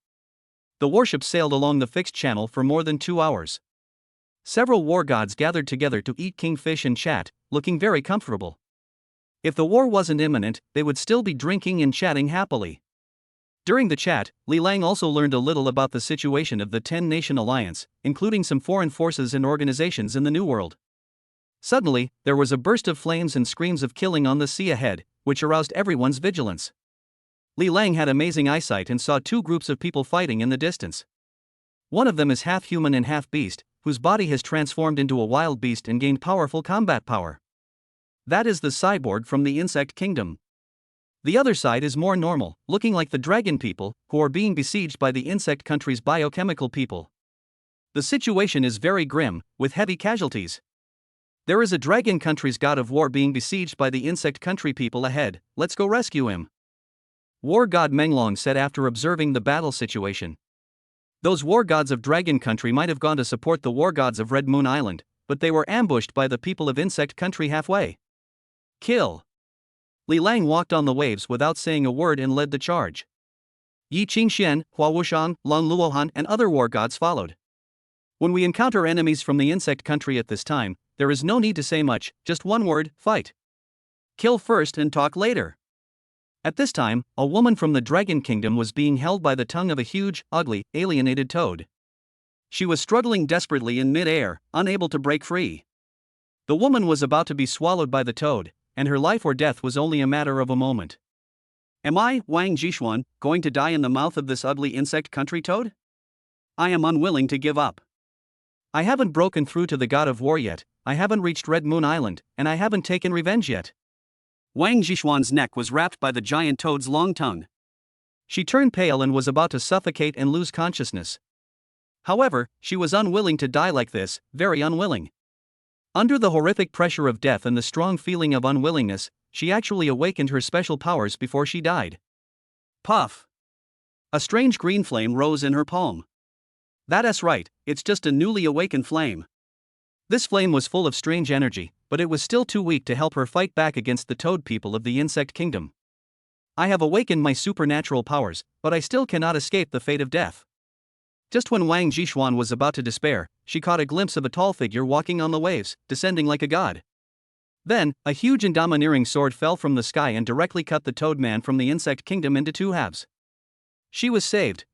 The warship sailed along the fixed channel for more than 2 hours. Several war gods gathered together to eat kingfish and chat, looking very comfortable. If the war wasn't imminent, they would still be drinking and chatting happily. During the chat, Li Lang also learned a little about the situation of the 10-nation alliance, including some foreign forces and organizations in the New World. Suddenly, there was a burst of flames and screams of killing on the sea ahead, which aroused everyone's vigilance. Li Lang had amazing eyesight and saw 2 groups of people fighting in the distance. One of them is half human and half beast, whose body has transformed into a wild beast and gained powerful combat power. That is the cyborg from the insect kingdom. The other side is more normal, looking like the dragon people, who are being besieged by the insect country's biochemical people. The situation is very grim, with heavy casualties. There is a dragon country's god of war being besieged by the insect country people ahead. Let's go rescue him. War god Menglong said after observing the battle situation. Those war gods of dragon country might have gone to support the war gods of Red Moon Island, but they were ambushed by the people of insect country halfway. Kill. Li Lang walked on the waves without saying a word and led the charge. Yi Qingxian, Hua Wushang, Long Luohan and other war gods followed. When we encounter enemies from the insect country at this time, there is no need to say much, just one word, fight. Kill first and talk later. At this time, a woman from the Dragon Kingdom was being held by the tongue of a huge, ugly, alienated toad. She was struggling desperately in mid-air, unable to break free. The woman was about to be swallowed by the toad, and her life or death was only a matter of a moment. Am I, Wang Jishuan, going to die in the mouth of this ugly insect country toad? I am unwilling to give up. I haven't broken through to the god of war yet, I haven't reached Red Moon Island, and I haven't taken revenge yet. Wang Jishuan's neck was wrapped by the giant toad's long tongue. She turned pale and was about to suffocate and lose consciousness. However, she was unwilling to die like this, very unwilling. Under the horrific pressure of death and the strong feeling of unwillingness, she actually awakened her special powers before she died. Puff! A strange green flame rose in her palm. That's right, it's just a newly awakened flame. This flame was full of strange energy, but it was still too weak to help her fight back against the toad people of the insect kingdom. I have awakened my supernatural powers, but I still cannot escape the fate of death. Just when Wang Jishuan was about to despair, she caught a glimpse of a tall figure walking on the waves, descending like a god. Then, a huge and domineering sword fell from the sky and directly cut the toad man from the insect kingdom into 2 halves. She was saved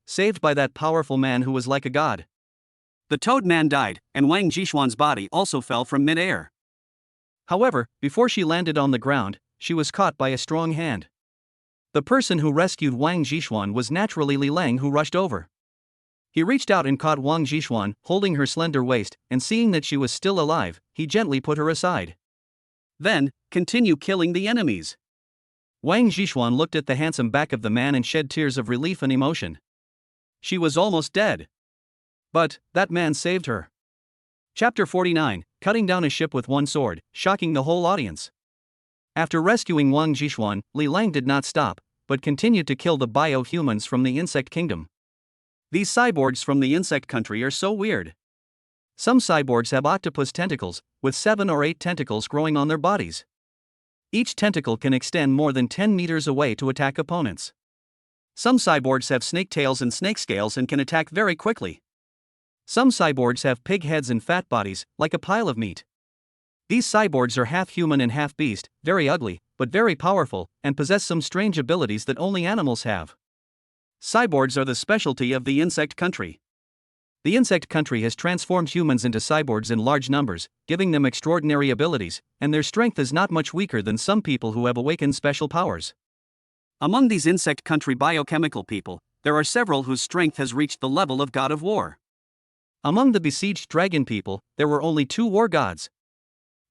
by that powerful man who was like a god. The toad man died, and Wang Jishuan's body also fell from mid-air. However, before she landed on the ground, she was caught by a strong hand. The person who rescued Wang Jishuan was naturally Li Lang, who rushed over. He reached out and caught Wang Jishuan, holding her slender waist, and seeing that she was still alive, he gently put her aside. Then, continue killing the enemies. Wang Jishuan looked at the handsome back of the man and shed tears of relief and emotion. She was almost dead. But that man saved her. Chapter 49, Cutting down a ship with one sword, shocking the whole audience. After rescuing Wang Jishuan, Li Lang did not stop, but continued to kill the bio-humans from the insect kingdom. These cyborgs from the insect country are so weird. Some cyborgs have octopus tentacles, with 7 or 8 tentacles growing on their bodies. Each tentacle can extend more than 10 meters away to attack opponents. Some cyborgs have snake tails and snake scales and can attack very quickly. Some cyborgs have pig heads and fat bodies, like a pile of meat. These cyborgs are half human and half beast, very ugly, but very powerful, and possess some strange abilities that only animals have. Cyborgs are the specialty of the insect country. The insect country has transformed humans into cyborgs in large numbers, giving them extraordinary abilities, and their strength is not much weaker than some people who have awakened special powers. Among these insect country biochemical people, there are several whose strength has reached the level of god of war. Among the besieged dragon people, there were only 2 war gods.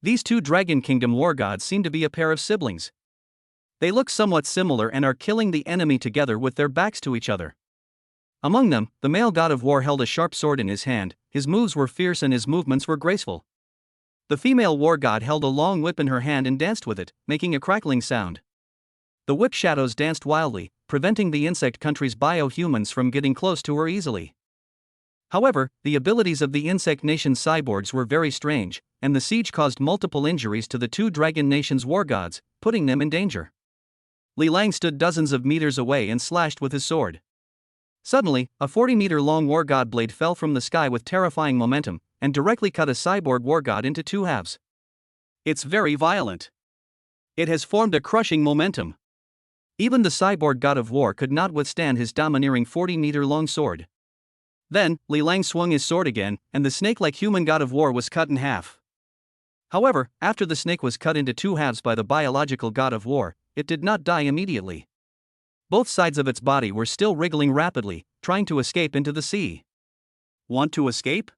These 2 Dragon Kingdom war gods seem to be a pair of siblings. They look somewhat similar and are killing the enemy together with their backs to each other. Among them, the male god of war held a sharp sword in his hand, his moves were fierce and his movements were graceful. The female war god held a long whip in her hand and danced with it, making a crackling sound. The whip shadows danced wildly, preventing the insect country's bio-humans from getting close to her easily. However, the abilities of the insect nation's cyborgs were very strange, and the siege caused multiple injuries to the 2 dragon nation's war gods, putting them in danger. Li Lang stood dozens of meters away and slashed with his sword. Suddenly, a 40-meter-long war god blade fell from the sky with terrifying momentum, and directly cut a cyborg war god into 2 halves. It's very violent. It has formed a crushing momentum. Even the cyborg god of war could not withstand his domineering 40-meter-long sword. Then, Li Lang swung his sword again, and the snake-like human god of war was cut in half. However, after the snake was cut into 2 halves by the biological god of war, it did not die immediately. Both sides of its body were still wriggling rapidly, trying to escape into the sea. Want to escape?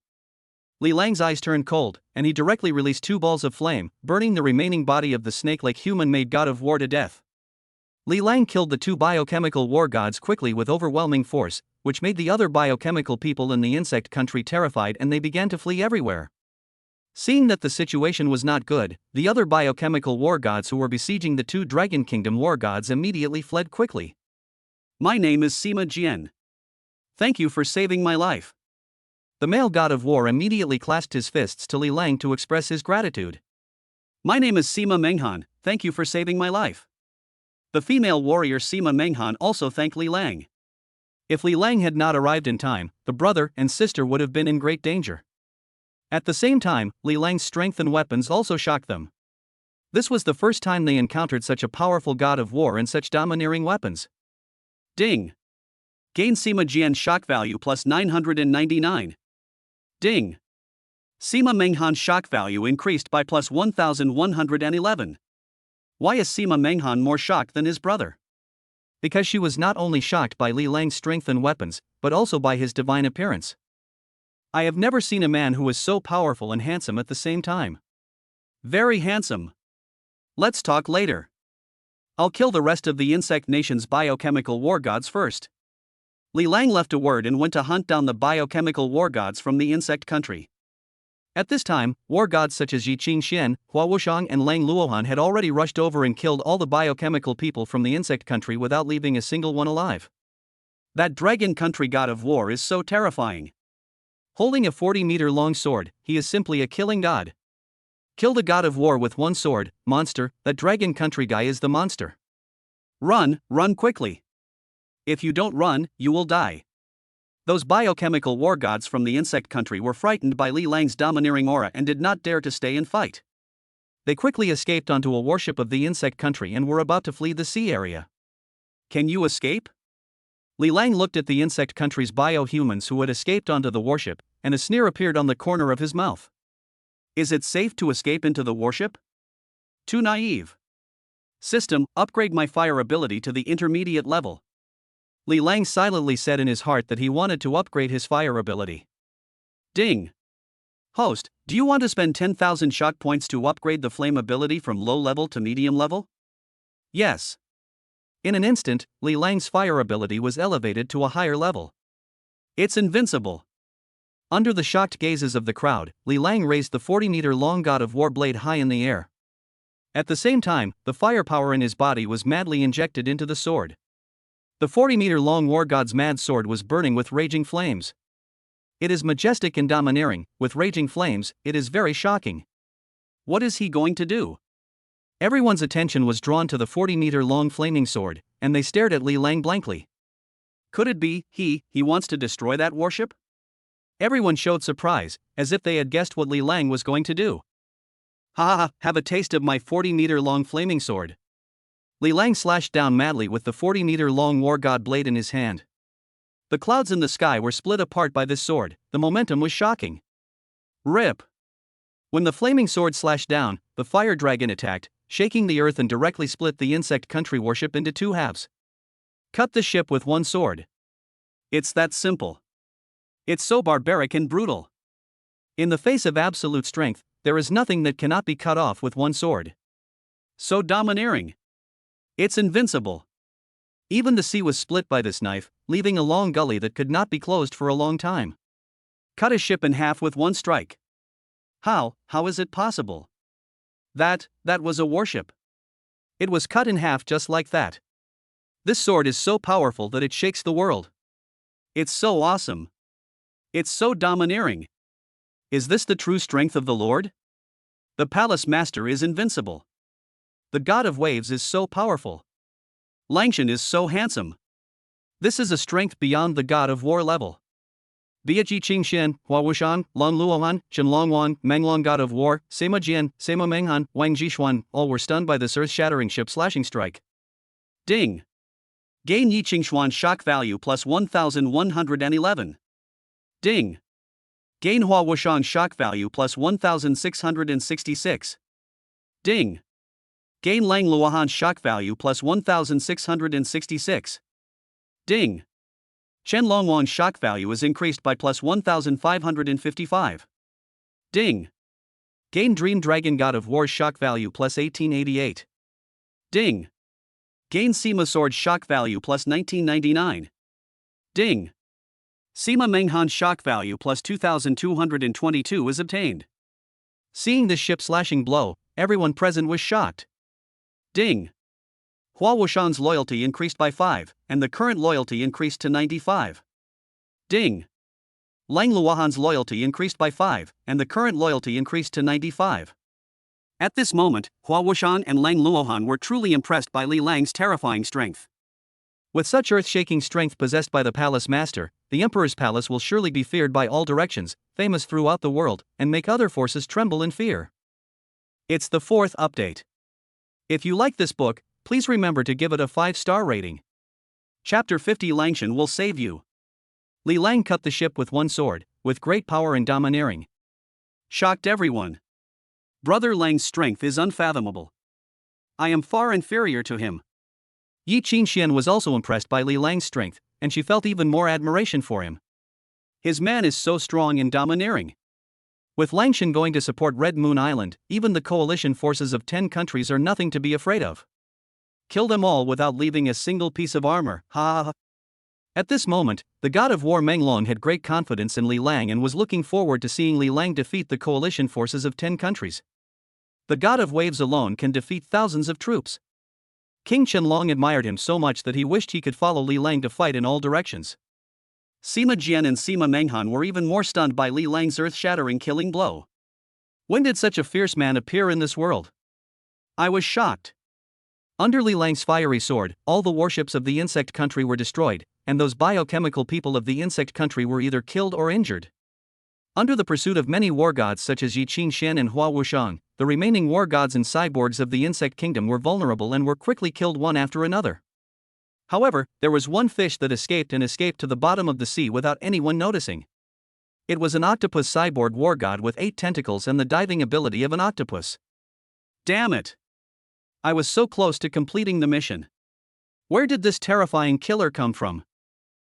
Li Lang's eyes turned cold, and he directly released 2 balls of flame, burning the remaining body of the snake-like human-made god of war to death. Li Lang killed the 2 biochemical war gods quickly with overwhelming force, which made the other biochemical people in the insect country terrified and they began to flee everywhere. Seeing that the situation was not good, the other biochemical war gods who were besieging the 2 Dragon Kingdom war gods immediately fled quickly. My name is Sima Jian. Thank you for saving my life. The male god of war immediately clasped his fists to Li Lang to express his gratitude. My name is Sima Menghan, thank you for saving my life. The female warrior Sima Menghan also thanked Li Lang. If Li Lang had not arrived in time, the brother and sister would have been in great danger. At the same time, Li Lang's strength and weapons also shocked them. This was the first time they encountered such a powerful god of war and such domineering weapons. Ding. Gain Sima Jian shock value plus 999. Ding. Sima Menghan's shock value increased by plus 1111. Why is Sima Menghan more shocked than his brother? Because she was not only shocked by Li Lang's strength and weapons, but also by his divine appearance. I have never seen a man who was so powerful and handsome at the same time. Very handsome. Let's talk later. I'll kill the rest of the insect nation's biochemical war gods first. Li Lang left a word and went to hunt down the biochemical war gods from the insect country. At this time, war gods such as Yi Qingxian, Hua Wushang and Lang Luohan had already rushed over and killed all the biochemical people from the insect country without leaving a single one alive. That dragon country god of war is so terrifying. Holding a 40-meter-long sword, he is simply a killing god. Kill the god of war with 1 sword, monster, that dragon country guy is the monster. Run quickly. If you don't run, you will die. Those biochemical war gods from the insect country were frightened by Li Lang's domineering aura and did not dare to stay and fight. They quickly escaped onto a warship of the insect country and were about to flee the sea area. Can you escape? Li Lang looked at the insect country's bio-humans who had escaped onto the warship, and a sneer appeared on the corner of his mouth. Is it safe to escape into the warship? Too naive. System, upgrade my fire ability to the intermediate level. Li Lang silently said in his heart that he wanted to upgrade his fire ability. Ding. Host, do you want to spend 10,000 shock points to upgrade the flame ability from low level to medium level? Yes. In an instant, Li Lang's fire ability was elevated to a higher level. It's invincible. Under the shocked gazes of the crowd, Li Lang raised the 40-meter-long god of war blade high in the air. At the same time, the firepower in his body was madly injected into the sword. The 40-meter-long war god's mad sword was burning with raging flames. It is majestic and domineering, with raging flames, it is very shocking. What is he going to do? Everyone's attention was drawn to the 40-meter-long flaming sword, and they stared at Li Lang blankly. Could it be, he wants to destroy that warship? Everyone showed surprise, as if they had guessed what Li Lang was going to do. Ha ha, have a taste of my 40-meter-long flaming sword. Li Lang slashed down madly with the 40-meter-long war god blade in his hand. The clouds in the sky were split apart by this sword. The momentum was shocking. Rip! When the flaming sword slashed down, the fire dragon attacked, shaking the earth and directly split the insect country warship into two halves. Cut the ship with one sword. It's that simple. It's so barbaric and brutal. In the face of absolute strength, there is nothing that cannot be cut off with one sword. So domineering. It's invincible. Even the sea was split by this knife, leaving a long gully that could not be closed for a long time. Cut a ship in half with one strike. How is it possible? That was a warship. It was cut in half just like that. This sword is so powerful that it shakes the world. It's so awesome. It's so domineering. Is this the true strength of the Lord? The palace master is invincible. The god of waves is so powerful. Langshan is so handsome. This is a strength beyond the god of war level. Biaji Qingxian, Hua Wushan, Long Luohan, Chen Longwan, Menglong god of war, Sema Jian, Sema Menghan, Wang Jishuan, all were stunned by this earth-shattering ship-slashing strike. Ding! Gain Yi Qingshuan shock value plus 1111. Ding! Gain Hua Wushan shock value plus 1666. Ding! Gain Lang Luohan shock value plus 1666. Ding! Chen Longwan's shock value is increased by plus 1555. Ding! Gain Dream Dragon God of War's shock value plus 1888. Ding! Gain Sema Sword shock value plus 1999. Ding! Sema Menghan's shock value plus 2222 is obtained. Seeing this ship-slashing blow, everyone present was shocked. Ding! Hua Wushan's loyalty increased by 5, and the current loyalty increased to 95. Ding! Lang Luohan's loyalty increased by 5, and the current loyalty increased to 95. At this moment, Hua Wushan and Lang Luohan were truly impressed by Li Lang's terrifying strength. With such earth-shaking strength possessed by the palace master, the emperor's palace will surely be feared by all directions, famous throughout the world, and make other forces tremble in fear. It's the 4th update. If you like this book, please remember to give it a 5-star rating. Chapter 50 Langshan will save you. Li Lang cut the ship with one sword, with great power and domineering. Shocked everyone. Brother Lang's strength is unfathomable. I am far inferior to him. Yi Qingxian was also impressed by Li Lang's strength, and she felt even more admiration for him. His man is so strong and domineering. With Langshan going to support Red Moon Island, even the coalition forces of 10 countries are nothing to be afraid of. Kill them all without leaving a single piece of armor, ha ha ha. At this moment, the god of war Menglong had great confidence in Li Lang and was looking forward to seeing Li Lang defeat the coalition forces of 10 countries. The god of waves alone can defeat thousands of troops. King Qianlong admired him so much that he wished he could follow Li Lang to fight in all directions. Sima Jian and Sima Menghan were even more stunned by Li Lang's earth-shattering killing blow. When did such a fierce man appear in this world? I was shocked. Under Li Lang's fiery sword, all the warships of the insect country were destroyed, and those biochemical people of the insect country were either killed or injured. Under the pursuit of many war gods such as Yi Qingxian and Hua Wushan, the remaining war gods and cyborgs of the insect kingdom were vulnerable and were quickly killed one after another. However, there was one fish that escaped to the bottom of the sea without anyone noticing. It was an octopus cyborg war god with 8 tentacles and the diving ability of an octopus. Damn it! I was so close to completing the mission. Where did this terrifying killer come from?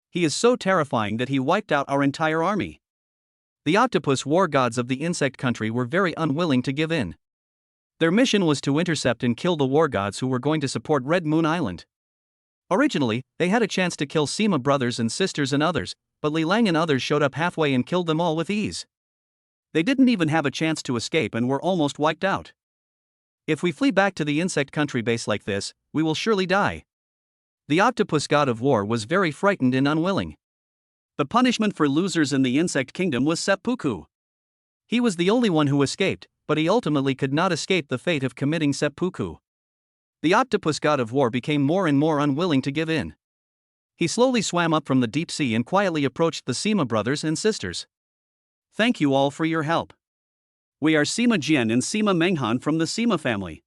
He is so terrifying that he wiped out our entire army. The octopus war gods of the insect country were very unwilling to give in. Their mission was to intercept and kill the war gods who were going to support Red Moon Island. Originally, they had a chance to kill Sima brothers and sisters and others, but Li Lang and others showed up halfway and killed them all with ease. They didn't even have a chance to escape and were almost wiped out. If we flee back to the insect country base like this, we will surely die. The octopus god of war was very frightened and unwilling. The punishment for losers in the insect kingdom was seppuku. He was the only one who escaped, but he ultimately could not escape the fate of committing seppuku. The octopus god of war became more and more unwilling to give in. He slowly swam up from the deep sea and quietly approached the Sima brothers and sisters. Thank you all for your help. We are Sima Jian and Sima Menghan from the Sima family.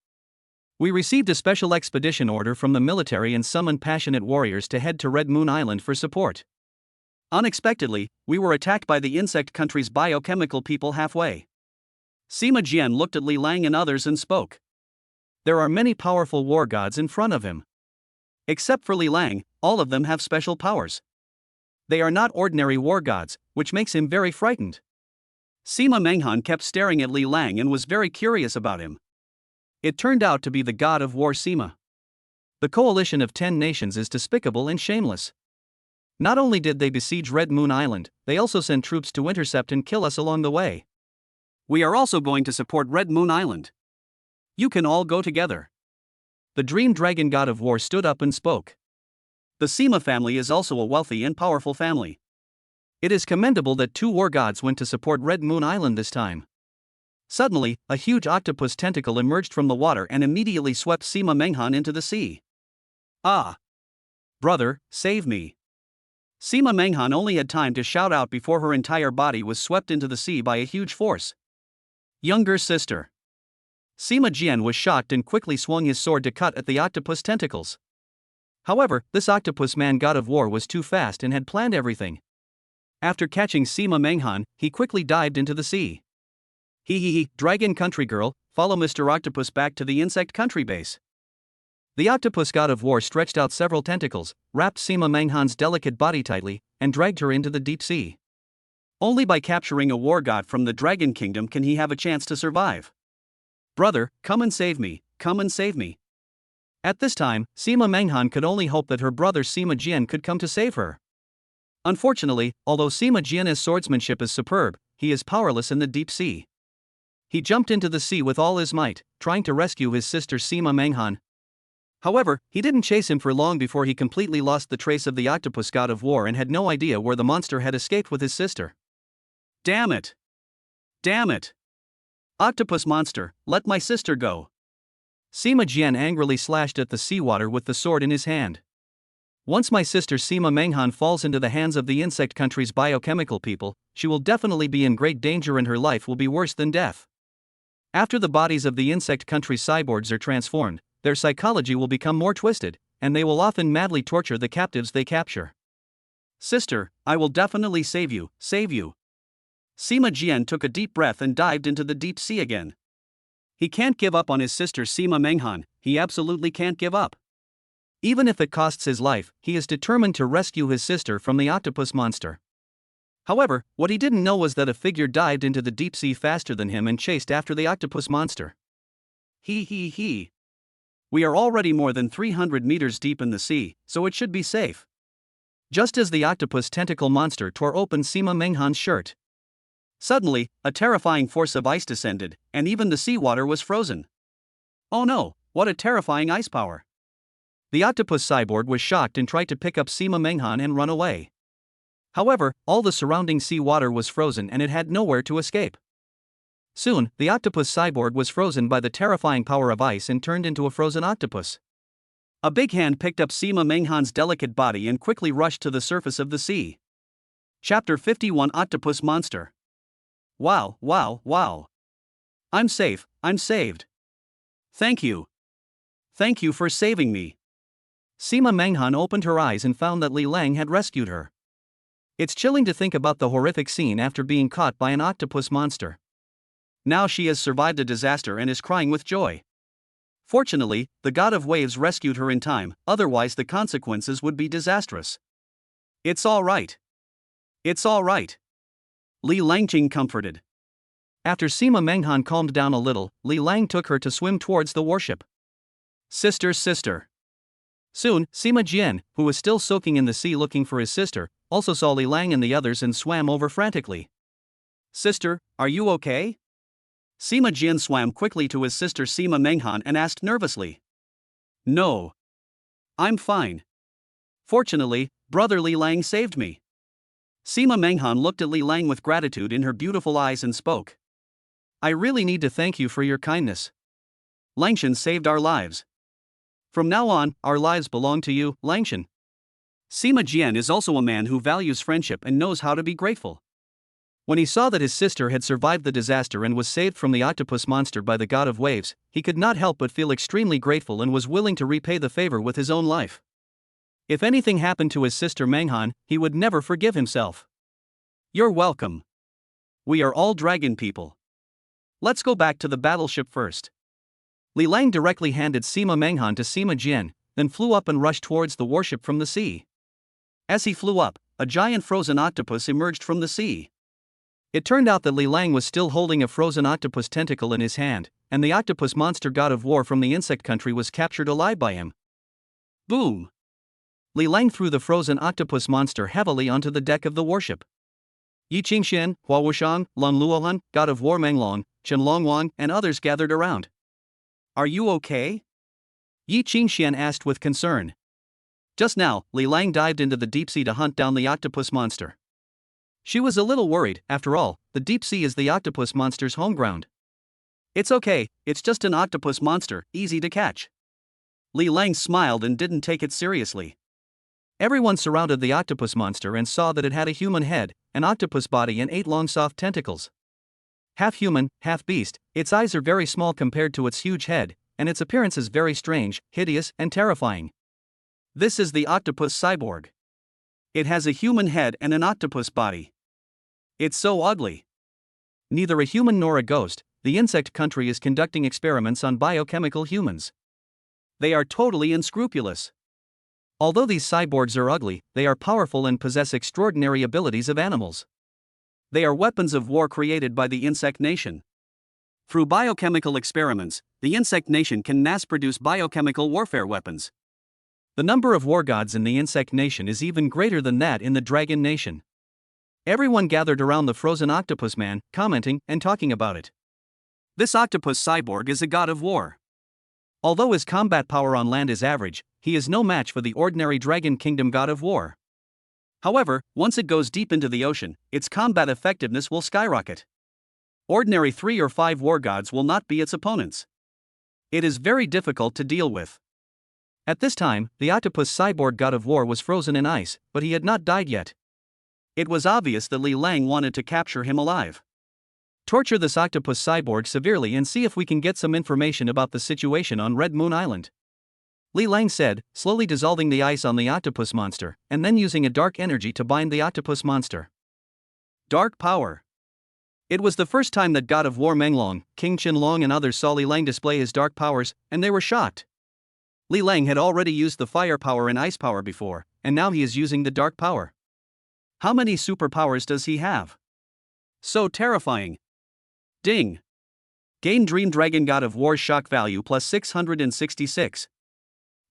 We received a special expedition order from the military and summoned passionate warriors to head to Red Moon Island for support. Unexpectedly, we were attacked by the insect country's biochemical people halfway. Sima Jian looked at Li Lang and others and spoke. There are many powerful war gods in front of him. Except for Li Lang, all of them have special powers. They are not ordinary war gods, which makes him very frightened. Sima Menghan kept staring at Li Lang and was very curious about him. It turned out to be the god of war Sima. The coalition of 10 nations is despicable and shameless. Not only did they besiege Red Moon Island, they also sent troops to intercept and kill us along the way. We are also going to support Red Moon Island. You can all go together. The dream dragon god of war stood up and spoke. The Sima family is also a wealthy and powerful family. It is commendable that 2 war gods went to support Red Moon Island this time. Suddenly, a huge octopus tentacle emerged from the water and immediately swept Sima Menghan into the sea. Ah! Brother, save me! Sima Menghan only had time to shout out before her entire body was swept into the sea by a huge force. Younger sister. Sima Jian was shocked and quickly swung his sword to cut at the octopus tentacles. However, this octopus man god of war was too fast and had planned everything. After catching Sima Menghan, he quickly dived into the sea. Dragon country girl, follow Mr. Octopus back to the insect country base. The octopus god of war stretched out several tentacles, wrapped Sima Menghan's delicate body tightly, and dragged her into the deep sea. Only by capturing a war god from the dragon kingdom can he have a chance to survive. Brother, come and save me, come and save me. At this time, Sima Menghan could only hope that her brother Sima Jian could come to save her. Unfortunately, although Sima Jian's swordsmanship is superb, he is powerless in the deep sea. He jumped into the sea with all his might, trying to rescue his sister Sima Menghan. However, he didn't chase him for long before he completely lost the trace of the octopus god of war and had no idea where the monster had escaped with his sister. Damn it! Damn it! Octopus monster, let my sister go! Sima Jian angrily slashed at the seawater with the sword in his hand. Once my sister Sima Menghan falls into the hands of the insect country's biochemical people, she will definitely be in great danger and her life will be worse than death. After the bodies of the insect country's cyborgs are transformed, their psychology will become more twisted, and they will often madly torture the captives they capture. Sister, I will definitely save you, save you. Sima Jian took a deep breath and dived into the deep sea again. He can't give up on his sister Sima Menghan, he absolutely can't give up. Even if it costs his life, he is determined to rescue his sister from the octopus monster. However, what he didn't know was that a figure dived into the deep sea faster than him and chased after the octopus monster. We are already more than 300 meters deep in the sea, so it should be safe. Just as the octopus tentacle monster tore open Sima Menghan's shirt. Suddenly, a terrifying force of ice descended, and even the seawater was frozen. Oh no, what a terrifying ice power! The octopus cyborg was shocked and tried to pick up Sima Menghan and run away. However, all the surrounding sea water was frozen and it had nowhere to escape. Soon, the octopus cyborg was frozen by the terrifying power of ice and turned into a frozen octopus. A big hand picked up Sima Menghan's delicate body and quickly rushed to the surface of the sea. Chapter 51 Octopus Monster. Wow. I'm safe, I'm saved. Thank you. Thank you for saving me. Sima Menghan opened her eyes and found that Li Lang had rescued her. It's chilling to think about the horrific scene after being caught by an octopus monster. Now she has survived a disaster and is crying with joy. Fortunately, the god of waves rescued her in time, otherwise the consequences would be disastrous. It's all right. It's all right. Li Langjing comforted. After Sima Menghan calmed down a little, Li Lang took her to swim towards the warship. Sister. Soon, Sima Jian, who was still soaking in the sea looking for his sister, also saw Li Lang and the others and swam over frantically. Sister, are you okay? Sima Jian swam quickly to his sister Sima Menghan and asked nervously. No. I'm fine. Fortunately, brother Li Lang saved me. Sima Menghan looked at Li Lang with gratitude in her beautiful eyes and spoke. I really need to thank you for your kindness. Langshan saved our lives. From now on, our lives belong to you, Langshan. Sima Jian is also a man who values friendship and knows how to be grateful. When he saw that his sister had survived the disaster and was saved from the octopus monster by the god of waves, he could not help but feel extremely grateful and was willing to repay the favor with his own life. If anything happened to his sister Manghan, he would never forgive himself. You're welcome. We are all dragon people. Let's go back to the battleship first. Li Lang directly handed Sima Manghan to Sima Jian, then flew up and rushed towards the warship from the sea. As he flew up, a giant frozen octopus emerged from the sea. It turned out that Li Lang was still holding a frozen octopus tentacle in his hand, and the octopus monster god of war from the insect country was captured alive by him. Boom! Li Lang threw the frozen octopus monster heavily onto the deck of the warship. Yi Qingxian, Hua Wushang, Lun Luohan, god of war Menglong, Chen Longwang, and others gathered around. Are you okay? Yi Qingxian asked with concern. Just now, Li Lang dived into the deep sea to hunt down the octopus monster. She was a little worried. After all, the deep sea is the octopus monster's home ground. It's okay, it's just an octopus monster, easy to catch. Li Lang smiled and didn't take it seriously. Everyone surrounded the octopus monster and saw that it had a human head, an octopus body and 8 long soft tentacles. Half human, half beast, its eyes are very small compared to its huge head, and its appearance is very strange, hideous, and terrifying. This is the octopus cyborg. It has a human head and an octopus body. It's so ugly. Neither a human nor a ghost, the insect country is conducting experiments on biochemical humans. They are totally unscrupulous. Although these cyborgs are ugly, they are powerful and possess extraordinary abilities of animals. They are weapons of war created by the insect nation. Through biochemical experiments, the insect nation can mass produce biochemical warfare weapons. The number of war gods in the insect nation is even greater than that in the dragon nation. Everyone gathered around the frozen octopus man, commenting and talking about it. This octopus cyborg is a god of war. Although his combat power on land is average, he is no match for the ordinary Dragon Kingdom god of war. However, once it goes deep into the ocean, its combat effectiveness will skyrocket. Ordinary 3 or 5 war gods will not be its opponents. It is very difficult to deal with. At this time, the octopus cyborg god of war was frozen in ice, but he had not died yet. It was obvious that Li Lang wanted to capture him alive. Torture this octopus cyborg severely and see if we can get some information about the situation on Red Moon Island. Li Lang said, slowly dissolving the ice on the octopus monster, and then using a dark energy to bind the octopus monster. Dark power. It was the first time that god of war Menglong, King Qinlong and others saw Li Lang display his dark powers, and they were shocked. Li Lang had already used the fire power and ice power before, and now he is using the dark power. How many superpowers does he have? So terrifying. Ding. Gain Dream Dragon God of War shock value plus 666.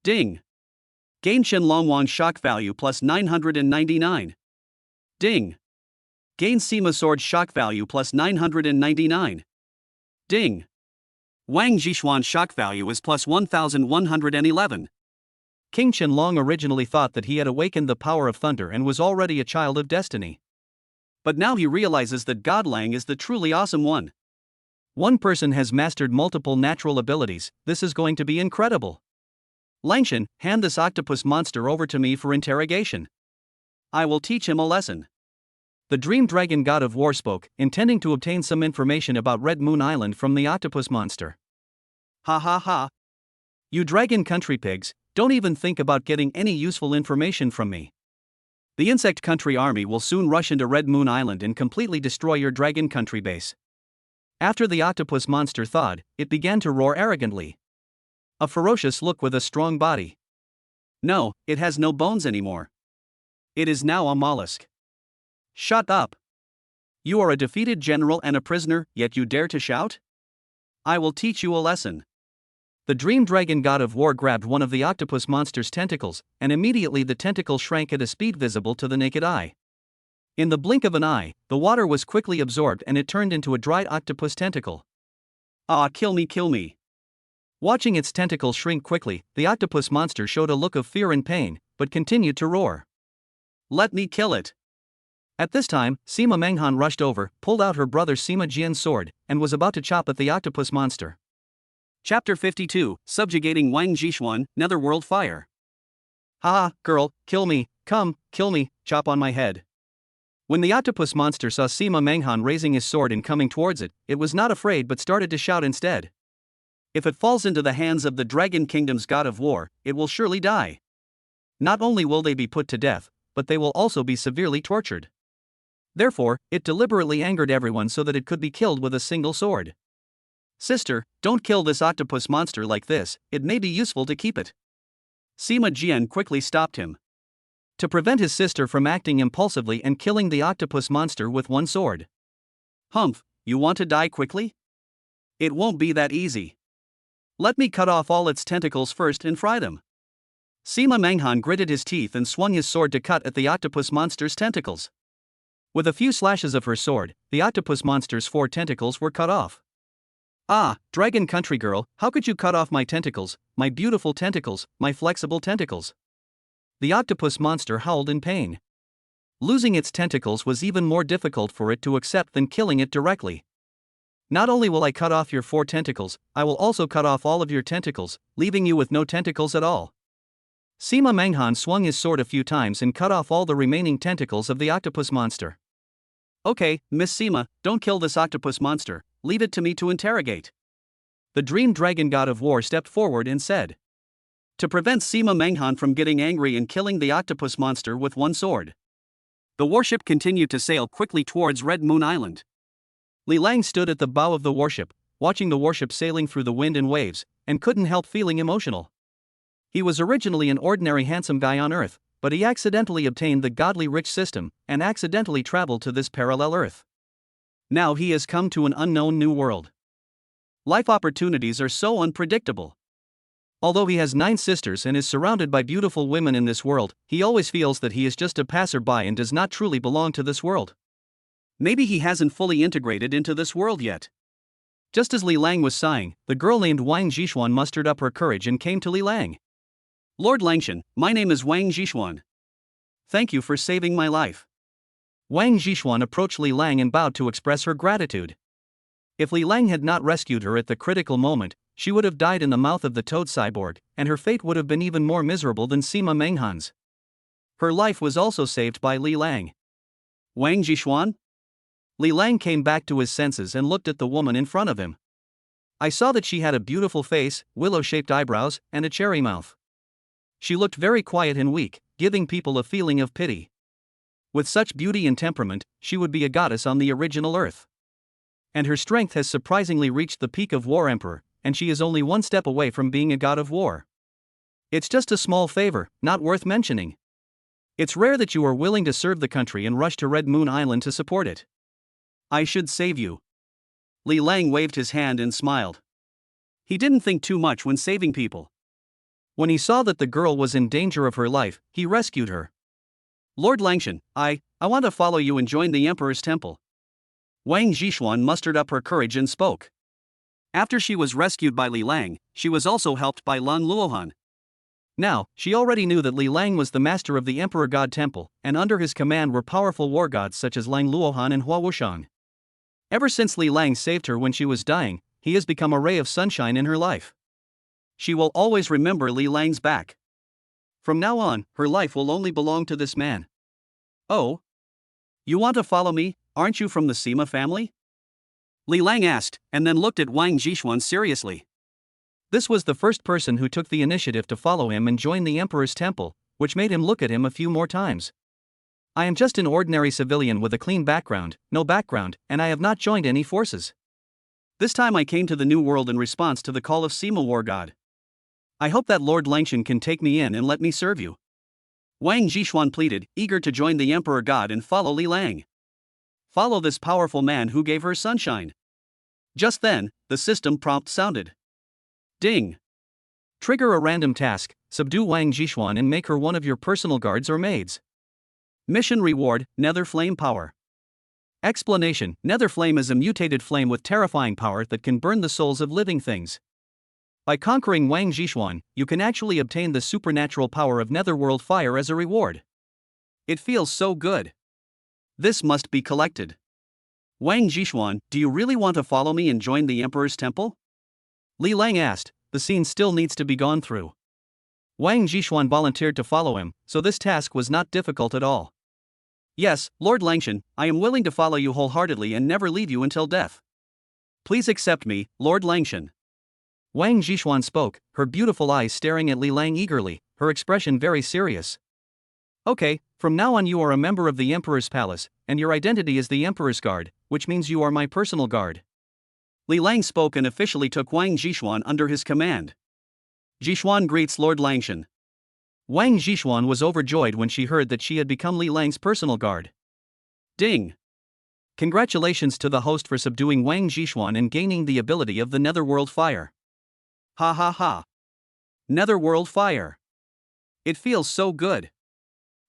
Ding. Gain Shen Longwang shock value plus 999. Ding. Gain Sima Sword shock value plus 999. Ding. Wang Zhishuan shock value is plus 1111. King Qinlong originally thought that he had awakened the power of thunder and was already a child of destiny. But now he realizes that God Lang is the truly awesome one. One person has mastered multiple natural abilities, this is going to be incredible. Langshan, hand this octopus monster over to me for interrogation. I will teach him a lesson. The Dream Dragon God of War spoke, intending to obtain some information about Red Moon Island from the octopus monster. Ha ha ha. You dragon country pigs, don't even think about getting any useful information from me. The insect country army will soon rush into Red Moon Island and completely destroy your dragon country base. After the octopus monster thawed, it began to roar arrogantly. A ferocious look with a strong body. No, it has no bones anymore. It is now a mollusk. Shut up. You are a defeated general and a prisoner, yet you dare to shout? I will teach you a lesson. The Dream Dragon God of War grabbed one of the octopus monster's tentacles, and immediately the tentacle shrank at a speed visible to the naked eye. In the blink of an eye, the water was quickly absorbed and it turned into a dried octopus tentacle. Ah, kill me, kill me. Watching its tentacle shrink quickly, the octopus monster showed a look of fear and pain, but continued to roar. Let me kill it. At this time, Sima Manghan rushed over, pulled out her brother Sima Jian's sword, and was about to chop at the octopus monster. Chapter 52, Subjugating Wang Zhishuan, Netherworld Fire. Haha, girl, kill me, come, kill me, chop on my head. When the octopus monster saw Sima Menghan raising his sword and coming towards it, it was not afraid but started to shout instead. If it falls into the hands of the Dragon Kingdom's god of war, it will surely die. Not only will they be put to death, but they will also be severely tortured. Therefore, it deliberately angered everyone so that it could be killed with a single sword. Sister, don't kill this octopus monster like this, it may be useful to keep it. Sima Jian quickly stopped him. To prevent his sister from acting impulsively and killing the octopus monster with one sword. Humph, you want to die quickly? It won't be that easy. Let me cut off all its tentacles first and fry them. Sima Menghan gritted his teeth and swung his sword to cut at the octopus monster's tentacles. With a few slashes of her sword, the octopus monster's 4 tentacles were cut off. Ah, Dragon Country Girl, how could you cut off my tentacles, my beautiful tentacles, my flexible tentacles? The octopus monster howled in pain. Losing its tentacles was even more difficult for it to accept than killing it directly. Not only will I cut off your 4 tentacles, I will also cut off all of your tentacles, leaving you with no tentacles at all. Sima Menghan swung his sword a few times and cut off all the remaining tentacles of the octopus monster. Okay, Miss Sima, don't kill this octopus monster, leave it to me to interrogate. The Dream Dragon God of War stepped forward and said. To prevent Sima Menghan from getting angry and killing the octopus monster with one sword. The warship continued to sail quickly towards Red Moon Island. Li Lang stood at the bow of the warship, watching the warship sailing through the wind and waves, and couldn't help feeling emotional. He was originally an ordinary handsome guy on Earth, but he accidentally obtained the godly rich system, and accidentally traveled to this parallel Earth. Now he has come to an unknown new world. Life opportunities are so unpredictable. Although he has 9 sisters and is surrounded by beautiful women in this world, he always feels that he is just a passerby and does not truly belong to this world. Maybe he hasn't fully integrated into this world yet. Just as Li Lang was sighing, the girl named Wang Zhixuan mustered up her courage and came to Li Lang. Lord Langshan, my name is Wang Zhixuan. Thank you for saving my life. Wang Zhixuan approached Li Lang and bowed to express her gratitude. If Li Lang had not rescued her at the critical moment, she would have died in the mouth of the toad cyborg, and her fate would have been even more miserable than Sima Menghan's. Her life was also saved by Li Lang. Wang Zhixuan? Li Lang came back to his senses and looked at the woman in front of him. I saw that she had a beautiful face, willow-shaped eyebrows, and a cherry mouth. She looked very quiet and weak, giving people a feeling of pity. With such beauty and temperament, she would be a goddess on the original Earth. And her strength has surprisingly reached the peak of War Emperor, and she is only one step away from being a god of war. It's just a small favor, not worth mentioning. It's rare that you are willing to serve the country and rush to Red Moon Island to support it. I should save you. Li Lang waved his hand and smiled. He didn't think too much when saving people. When he saw that the girl was in danger of her life, he rescued her. Lord Langshan, I want to follow you and join the Emperor's temple. Wang Zhixuan mustered up her courage and spoke. After she was rescued by Li Lang, she was also helped by Lan Luohan. Now, she already knew that Li Lang was the master of the Emperor God Temple, and under his command were powerful war gods such as Lang Luohan and Hua Wushang. Ever since Li Lang saved her when she was dying, he has become a ray of sunshine in her life. She will always remember Li Lang's back. From now on, her life will only belong to this man. Oh? You want to follow me, aren't you from the Sima family? Li Lang asked, and then looked at Wang Zhixuan seriously. This was the first person who took the initiative to follow him and join the Emperor's temple, which made him look at him a few more times. I am just an ordinary civilian with a clean background, no background, and I have not joined any forces. This time I came to the New World in response to the call of Sima War God. I hope that Lord Langshan can take me in and let me serve you. Wang Zhixuan pleaded, eager to join the Emperor God and follow Li Lang. Follow this powerful man who gave her sunshine. Just then, the system prompt sounded. Ding. Trigger a random task, subdue Wang Zhixuan and make her one of your personal guards or maids. Mission reward, Nether Flame Power. Explanation: Nether Flame is a mutated flame with terrifying power that can burn the souls of living things. By conquering Wang Zhixuan, you can actually obtain the supernatural power of Netherworld Fire as a reward. It feels so good. This must be collected. Wang Zhixuan, do you really want to follow me and join the Emperor's temple? Li Lang asked. The scene still needs to be gone through. Wang Zhixuan volunteered to follow him, so this task was not difficult at all. Yes, Lord Langshan, I am willing to follow you wholeheartedly and never leave you until death. Please accept me, Lord Langshan. Wang Zhishuan spoke, her beautiful eyes staring at Li Lang eagerly, her expression very serious. Okay, from now on you are a member of the Emperor's Palace, and your identity is the Emperor's Guard, which means you are my personal guard. Li Lang spoke and officially took Wang Zhishuan under his command. Zhishuan greets Lord Langshan. Wang Zhishuan was overjoyed when she heard that she had become Li Lang's personal guard. Ding! Congratulations to the host for subduing Wang Zhishuan and gaining the ability of the Netherworld Fire. Ha ha ha. Netherworld Fire. It feels so good.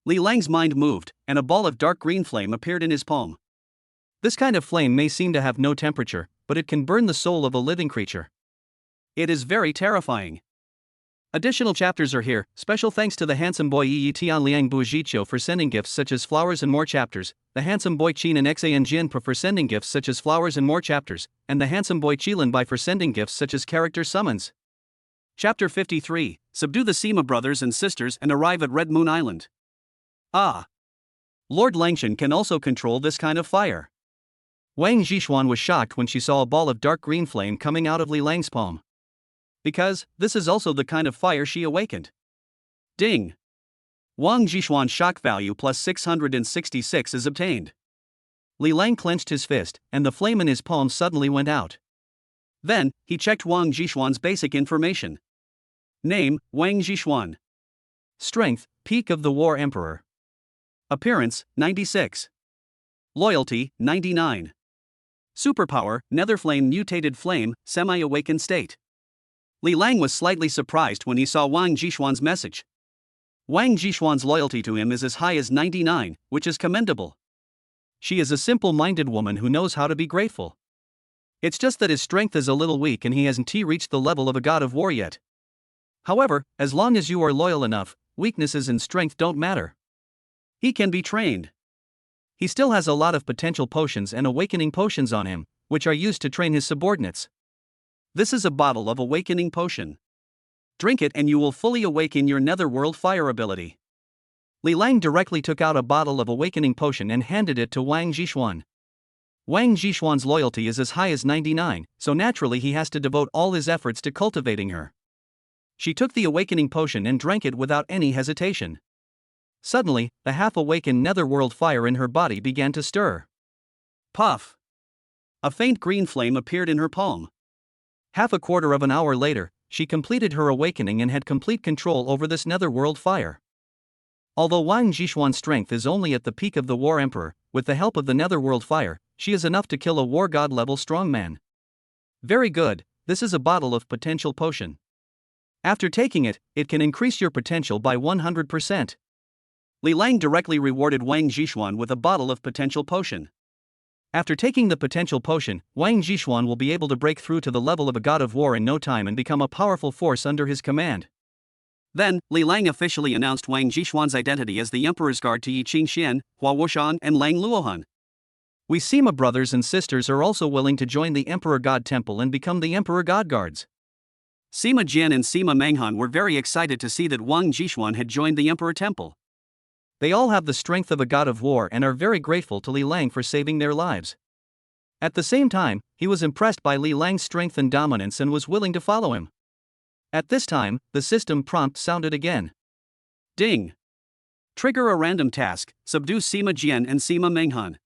Li Lang's mind moved, and a ball of dark green flame appeared in his palm. This kind of flame may seem to have no temperature, but it can burn the soul of a living creature. It is very terrifying. Additional chapters are here. Special thanks to the handsome boy Yi Tian Liang Bujicho for sending gifts such as flowers and more chapters, the handsome boy Qin and Xan Jianpa for sending gifts such as flowers and more chapters, and the handsome boy Qilin Bai for sending gifts such as character summons. Chapter 53, Subdue the Sima brothers and sisters and arrive at Red Moon Island. Ah! Lord Langshan can also control this kind of fire. Wang Zhishuan was shocked when she saw a ball of dark green flame coming out of Li Lang's palm. Because, this is also the kind of fire she awakened. Ding! Wang Zhishuan's shock value plus 666 is obtained. Li Lang clenched his fist, and the flame in his palm suddenly went out. Then, he checked Wang Zhishuan's basic information. Name, Wang Zhishuan. Strength, Peak of the War Emperor. Appearance, 96. Loyalty, 99. Superpower, Netherflame Mutated Flame, Semi-Awakened State. Li Lang was slightly surprised when he saw Wang Zhishuan's message. Wang Zhishuan's loyalty to him is as high as 99, which is commendable. She is a simple-minded woman who knows how to be grateful. It's just that his strength is a little weak and he hasn't reached the level of a god of war yet. However, as long as you are loyal enough, weaknesses in strength don't matter. He can be trained. He still has a lot of potential potions and awakening potions on him, which are used to train his subordinates. This is a bottle of awakening potion. Drink it and you will fully awaken your Netherworld Fire ability. Li Lang directly took out a bottle of awakening potion and handed it to Wang Zhishuan. Wang Zhishuan's loyalty is as high as 99, so naturally he has to devote all his efforts to cultivating her. She took the awakening potion and drank it without any hesitation. Suddenly, the half-awakened Netherworld fire in her body began to stir. Puff! A faint green flame appeared in her palm. Half a quarter of an hour later, she completed her awakening and had complete control over this Netherworld fire. Although Wang Zhishuan's strength is only at the peak of the War Emperor, with the help of the Netherworld fire, she is enough to kill a War God level strongman. Very good, this is a bottle of potential potion. After taking it, it can increase your potential by 100%. Li Lang directly rewarded Wang Zhishuan with a bottle of potential potion. After taking the potential potion, Wang Zhishuan will be able to break through to the level of a god of war in no time and become a powerful force under his command. Then, Li Lang officially announced Wang Zhishuan's identity as the Emperor's Guard to Yi Qingxian, Hua Wushan, and Lang Luohan. We Sima brothers and sisters are also willing to join the Emperor God Temple and become the Emperor God Guards. Sima Jian and Sima Menghan were very excited to see that Wang Zhishuan had joined the Emperor Temple. They all have the strength of a god of war and are very grateful to Li Lang for saving their lives. At the same time, he was impressed by Li Lang's strength and dominance and was willing to follow him. At this time, the system prompt sounded again. Ding! Trigger a random task, subdue Sima Jian and Sima Menghan.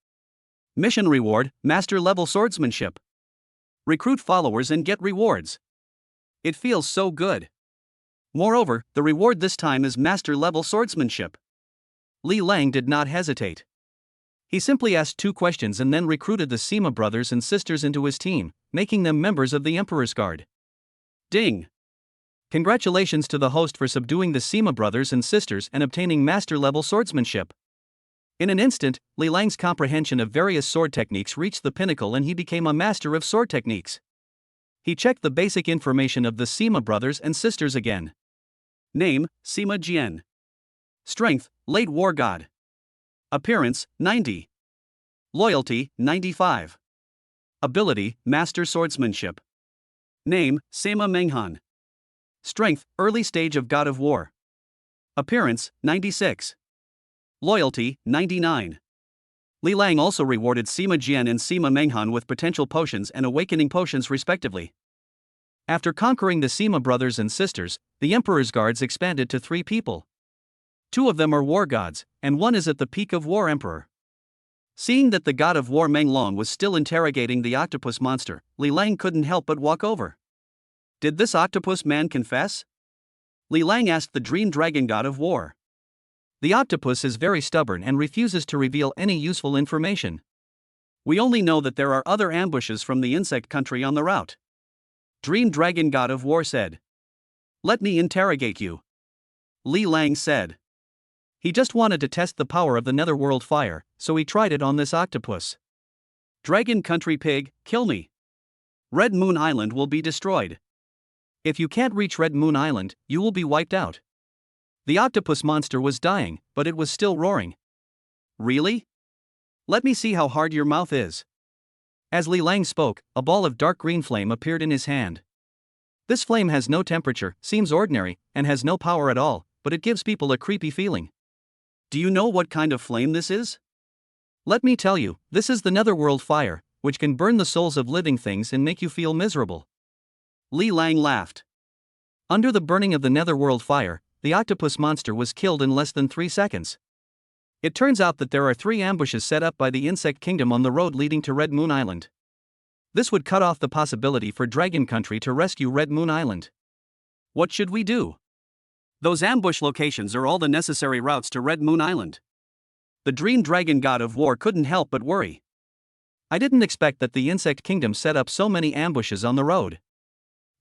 Mission reward, Master Level Swordsmanship. Recruit followers and get rewards. It feels so good. Moreover, the reward this time is Master Level Swordsmanship. Li Lang did not hesitate. He simply asked 2 questions and then recruited the Sima brothers and sisters into his team, making them members of the Emperor's Guard. Ding! Congratulations to the host for subduing the Sima brothers and sisters and obtaining master-level swordsmanship. In an instant, Li Lang's comprehension of various sword techniques reached the pinnacle and he became a master of sword techniques. He checked the basic information of the Sima brothers and sisters again. Name, Sima Jian. Strength, Late War God. Appearance, 90. Loyalty, 95. Ability, Master Swordsmanship. Name, Sima Menghan. Strength, Early Stage of God of War. Appearance, 96. Loyalty, 99. Li Lang also rewarded Sima Jian and Sima Menghan with potential potions and awakening potions respectively. After conquering the Sima brothers and sisters, the Emperor's guards expanded to 3 people. 2 of them are war gods, and 1 is at the peak of War Emperor. Seeing that the god of war Meng Long was still interrogating the octopus monster, Li Lang couldn't help but walk over. Did this octopus man confess? Li Lang asked the Dream Dragon god of war. The octopus is very stubborn and refuses to reveal any useful information. We only know that there are other ambushes from the insect country on the route. Dream Dragon god of war said. Let me interrogate you. Li Lang said. He just wanted to test the power of the netherworld fire, so he tried it on this octopus. Dragon country pig, kill me. Red Moon Island will be destroyed. If you can't reach Red Moon Island, you will be wiped out. The octopus monster was dying, but it was still roaring. Really? Let me see how hard your mouth is. As Li Lang spoke, a ball of dark green flame appeared in his hand. This flame has no temperature, seems ordinary, and has no power at all, but it gives people a creepy feeling. Do you know what kind of flame this is? Let me tell you, this is the netherworld fire, which can burn the souls of living things and make you feel miserable. Li Lang laughed. Under the burning of the netherworld fire, the octopus monster was killed in less than 3 seconds. It turns out that there are 3 ambushes set up by the insect kingdom on the road leading to Red Moon Island. This would cut off the possibility for Dragon Country to rescue Red Moon Island. What should we do? Those ambush locations are all the necessary routes to Red Moon Island. The Dream Dragon god of war couldn't help but worry. I didn't expect that the insect kingdom set up so many ambushes on the road.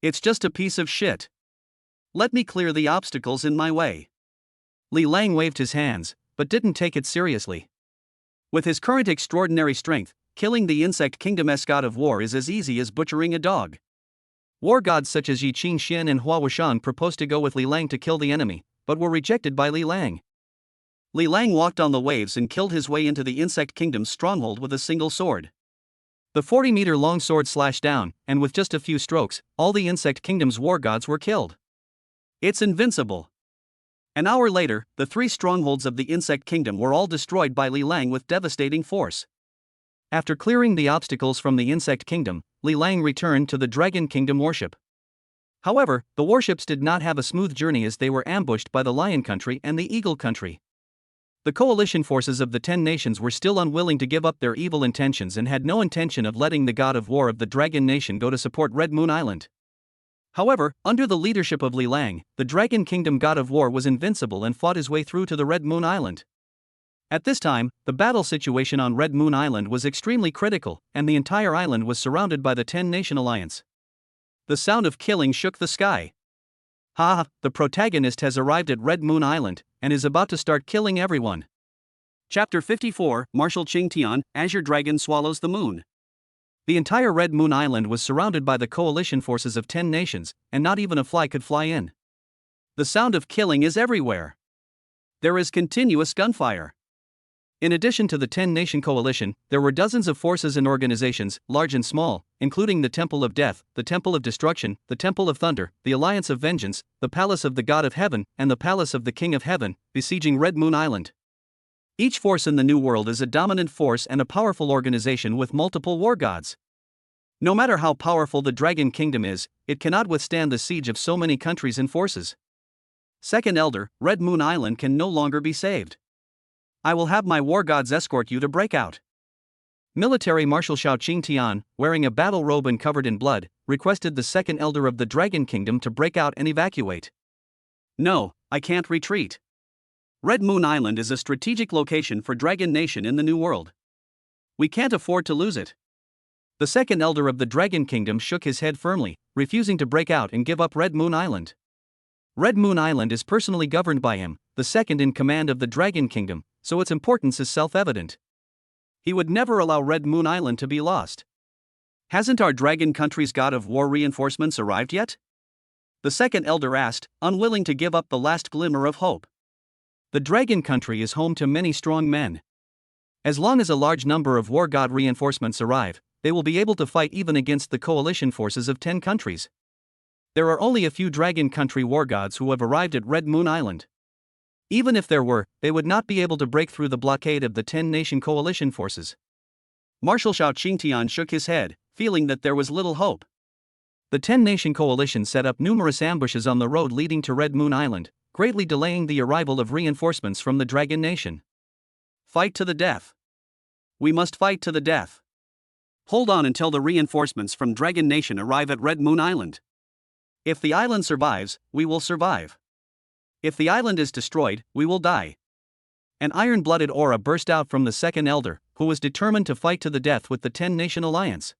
It's just a piece of shit. Let me clear the obstacles in my way. Li Lang waved his hands, but didn't take it seriously. With his current extraordinary strength, killing the insect kingdom's god of war is as easy as butchering a dog. War gods such as Yi Qingxian and Hua Wuxian proposed to go with Li Lang to kill the enemy, but were rejected by Li Lang. Li Lang walked on the waves and killed his way into the insect kingdom's stronghold with a single sword. The 40-meter-long sword slashed down, and with just a few strokes, all the insect kingdom's war gods were killed. It's invincible. An hour later, the 3 strongholds of the insect kingdom were all destroyed by Li Lang with devastating force. After clearing the obstacles from the insect kingdom, Li Lang returned to the Dragon Kingdom warship. However, the warships did not have a smooth journey as they were ambushed by the Lion Country and the Eagle Country. The coalition forces of the 10 nations were still unwilling to give up their evil intentions and had no intention of letting the god of war of the Dragon Nation go to support Red Moon Island. However, under the leadership of Li Lang, the Dragon Kingdom god of war was invincible and fought his way through to the Red Moon Island. At this time, the battle situation on Red Moon Island was extremely critical, and the entire island was surrounded by the 10-nation alliance. The sound of killing shook the sky. Ha! The protagonist has arrived at Red Moon Island, and is about to start killing everyone. Chapter 54, Marshal Qingtian, Azure Dragon Swallows the Moon. The entire Red Moon Island was surrounded by the coalition forces of 10 nations, and not even a fly could fly in. The sound of killing is everywhere. There is continuous gunfire. In addition to the 10-nation coalition, there were dozens of forces and organizations, large and small, including the Temple of Death, the Temple of Destruction, the Temple of Thunder, the Alliance of Vengeance, the Palace of the God of Heaven, and the Palace of the King of Heaven, besieging Red Moon Island. Each force in the New World is a dominant force and a powerful organization with multiple war gods. No matter how powerful the Dragon Kingdom is, it cannot withstand the siege of so many countries and forces. Second Elder, Red Moon Island can no longer be saved. I will have my war gods escort you to break out. Military Marshal Shao Qingtian, wearing a battle robe and covered in blood, requested the second elder of the Dragon Kingdom to break out and evacuate. No, I can't retreat. Red Moon Island is a strategic location for Dragon Nation in the New World. We can't afford to lose it. The second elder of the Dragon Kingdom shook his head firmly, refusing to break out and give up Red Moon Island. Red Moon Island is personally governed by him, the second in command of the Dragon Kingdom, so its importance is self-evident. He would never allow Red Moon Island to be lost. Hasn't our Dragon Country's god of war reinforcements arrived yet? The second elder asked, unwilling to give up the last glimmer of hope. The Dragon Country is home to many strong men. As long as a large number of war god reinforcements arrive, they will be able to fight even against the coalition forces of 10 countries. There are only a few Dragon Country war gods who have arrived at Red Moon Island. Even if there were, they would not be able to break through the blockade of the 10-nation coalition forces. Marshal Xiao Qingtian shook his head, feeling that there was little hope. The 10-nation coalition set up numerous ambushes on the road leading to Red Moon Island, greatly delaying the arrival of reinforcements from the Dragon Nation. Fight to the death. We must fight to the death. Hold on until the reinforcements from Dragon Nation arrive at Red Moon Island. If the island survives, we will survive. If the island is destroyed, we will die. An iron-blooded aura burst out from the second elder, who was determined to fight to the death with the 10-nation alliance.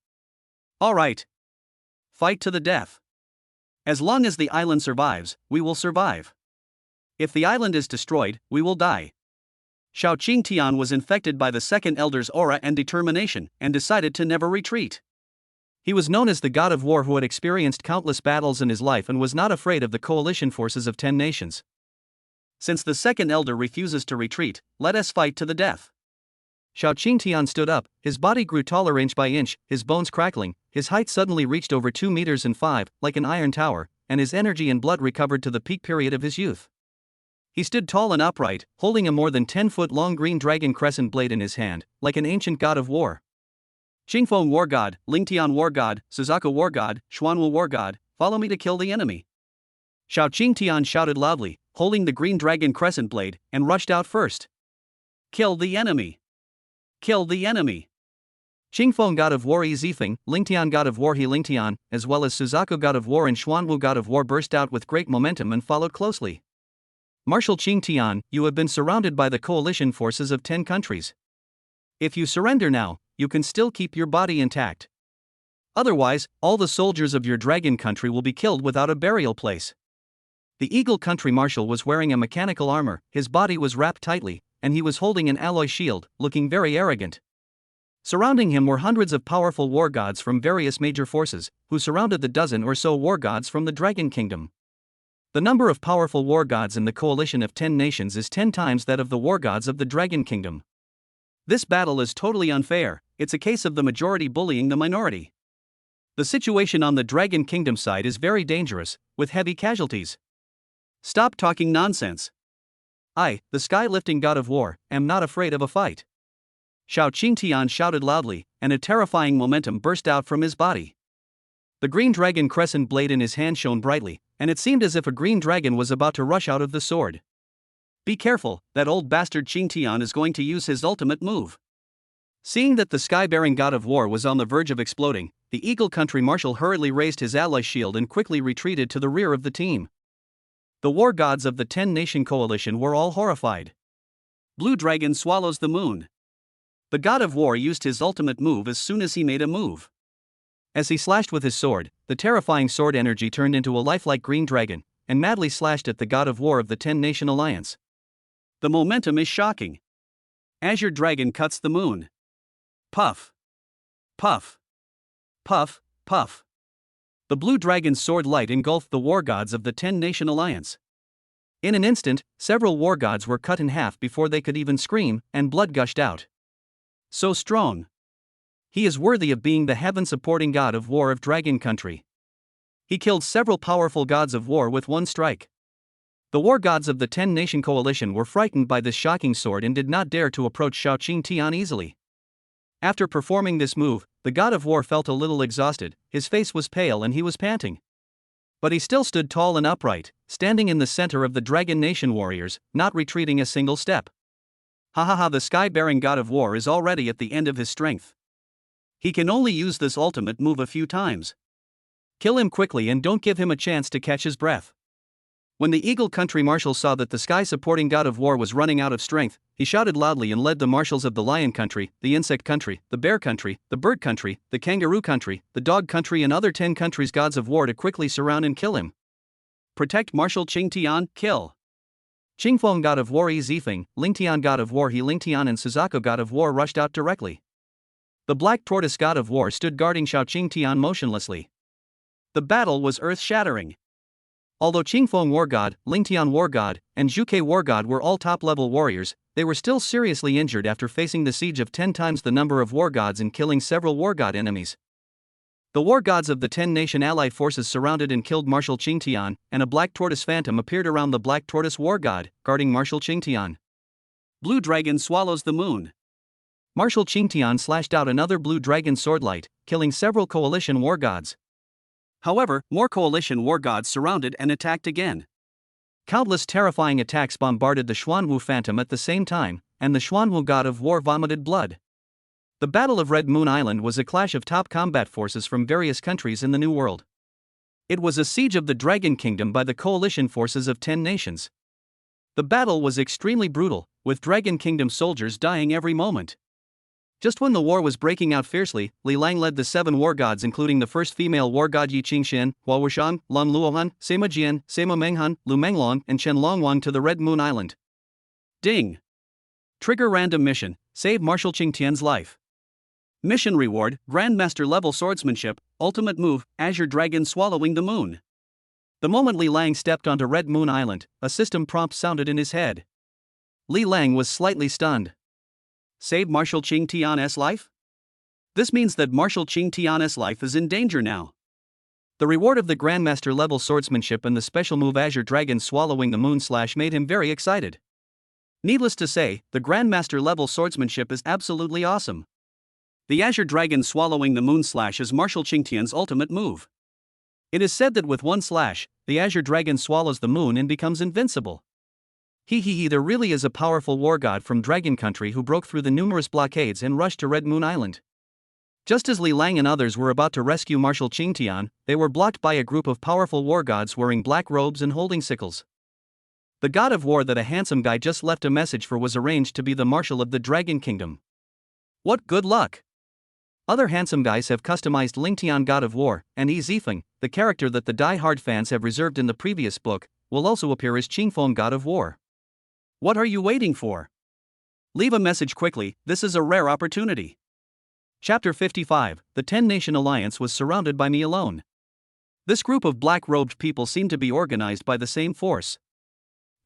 All right. Fight to the death. As long as the island survives, we will survive. If the island is destroyed, we will die. Xiao Qingtian was infected by the second elder's aura and determination, and decided to never retreat. He was known as the god of war who had experienced countless battles in his life and was not afraid of the coalition forces of 10 nations. Since the second elder refuses to retreat, let us fight to the death. Xiao Qingtian stood up, his body grew taller inch by inch, his bones crackling, his height suddenly reached over 2 meters and 5, like an iron tower, and his energy and blood recovered to the peak period of his youth. He stood tall and upright, holding a more than 10-foot-long green dragon crescent blade in his hand, like an ancient god of war. Qingfeng War God, Lingtian War God, Suzaku War God, Xuanwu War God, follow me to kill the enemy. Xiao Qingtian shouted loudly, holding the green dragon crescent blade, and rushed out first. Kill the enemy! Kill the enemy! Qingfeng God of War Zifeng, Lingtian God of War He Lingtian, as well as Suzaku God of War and Xuanwu God of War burst out with great momentum and followed closely. Marshal Qingtian, you have been surrounded by the coalition forces of 10 countries. If you surrender now, you can still keep your body intact. Otherwise, all the soldiers of your dragon country will be killed without a burial place. The Eagle Country Marshal was wearing a mechanical armor, his body was wrapped tightly, and he was holding an alloy shield, looking very arrogant. Surrounding him were hundreds of powerful war gods from various major forces, who surrounded the dozen or so war gods from the Dragon Kingdom. The number of powerful war gods in the coalition of 10 nations is 10 times that of the war gods of the Dragon Kingdom. This battle is totally unfair, it's a case of the majority bullying the minority. The situation on the Dragon Kingdom side is very dangerous, with heavy casualties. Stop talking nonsense. I, the sky-lifting god of war, am not afraid of a fight. Xiao Qingtian shouted loudly, and a terrifying momentum burst out from his body. The green dragon crescent blade in his hand shone brightly, and it seemed as if a green dragon was about to rush out of the sword. Be careful, that old bastard Qingtian is going to use his ultimate move. Seeing that the sky-bearing god of war was on the verge of exploding, the Eagle Country Marshal hurriedly raised his alloy shield and quickly retreated to the rear of the team. The war gods of the 10-nation coalition were all horrified. Blue Dragon swallows the moon. The god of war used his ultimate move as soon as he made a move. As he slashed with his sword, the terrifying sword energy turned into a lifelike green dragon, and madly slashed at the god of war of the 10-nation alliance. The momentum is shocking. Azure Dragon cuts the moon. Puff. Puff. Puff, puff. The blue dragon's sword light engulfed the war gods of the 10-nation alliance. In an instant, several war gods were cut in half before they could even scream, and blood gushed out. So strong. He is worthy of being the heaven-supporting god of war of Dragon Country. He killed several powerful gods of war with one strike. The war gods of the 10-nation coalition were frightened by this shocking sword and did not dare to approach Xiao Qingtian easily. After performing this move, the god of war felt a little exhausted, his face was pale and he was panting. But he still stood tall and upright, standing in the center of the Dragon Nation warriors, not retreating a single step. Ha ha ha, the sky-bearing god of war is already at the end of his strength. He can only use this ultimate move a few times. Kill him quickly and don't give him a chance to catch his breath. When the Eagle Country Marshal saw that the sky-supporting god of war was running out of strength, he shouted loudly and led the marshals of the Lion Country, the Insect Country, the Bear Country, the Bird Country, the Kangaroo Country, the Dog Country and other 10 countries' gods of war to quickly surround and kill him. Protect Marshal Qingtian, kill. Qingfeng God of War Zifeng, Lingtian God of War He Lingtian and Suzaku God of War rushed out directly. The Black Tortoise God of War stood guarding Xiao Qingtian motionlessly. The battle was earth-shattering. Although Qingfeng War God, Lingtian War God, and Zhuke War God were all top-level warriors, they were still seriously injured after facing the siege of 10 times the number of war gods and killing several war god enemies. The war gods of the 10-nation allied forces surrounded and killed Marshal Qingtian, and a black tortoise phantom appeared around the black tortoise war god, guarding Marshal Qingtian. Blue dragon swallows the moon. Marshal Qingtian slashed out another blue dragon swordlight, killing several coalition war gods. However, more coalition war gods surrounded and attacked again. Countless terrifying attacks bombarded the Xuanwu phantom at the same time, and the Xuanwu god of war vomited blood. The Battle of Red Moon Island was a clash of top combat forces from various countries in the New World. It was a siege of the Dragon Kingdom by the coalition forces of 10 nations. The battle was extremely brutal, with Dragon Kingdom soldiers dying every moment. Just when the war was breaking out fiercely, Li Lang led the 7 war gods, including the first female war god Yi Qingxian, Hua Wushang, Lan Luohan, Sima Jian, Sima Menghan, Lu Menglong, and Chen Longwang to the Red Moon Island. Ding! Trigger random mission, save Marshal Qingtian's life. Mission reward, Grandmaster level swordsmanship, ultimate move, Azure Dragon swallowing the moon. The moment Li Lang stepped onto Red Moon Island, a system prompt sounded in his head. Li Lang was slightly stunned. Save Marshal Qingtian's life? This means that Marshal Qingtian's life is in danger now. The reward of the Grandmaster level swordsmanship and the special move Azure Dragon swallowing the moon slash made him very excited. Needless to say, the Grandmaster level swordsmanship is absolutely awesome. The Azure Dragon swallowing the moon slash is Marshal Qingtian's ultimate move. It is said that with one slash, the Azure Dragon swallows the moon and becomes invincible. There really is a powerful war god from Dragon Country who broke through the numerous blockades and rushed to Red Moon Island. Just as Li Lang and others were about to rescue Marshal Qingtian, they were blocked by a group of powerful war gods wearing black robes and holding sickles. The god of war that a handsome guy just left a message for was arranged to be the Marshal of the Dragon Kingdom. What good luck! Other handsome guys have customized Lingtian God of War, and Yi Zifeng, the character that the die-hard fans have reserved in the previous book, will also appear as Qingfeng God of War. What are you waiting for? Leave a message quickly, this is a rare opportunity. Chapter 55, The 10-Nation Alliance was surrounded by me alone. This group of black-robed people seemed to be organized by the same force.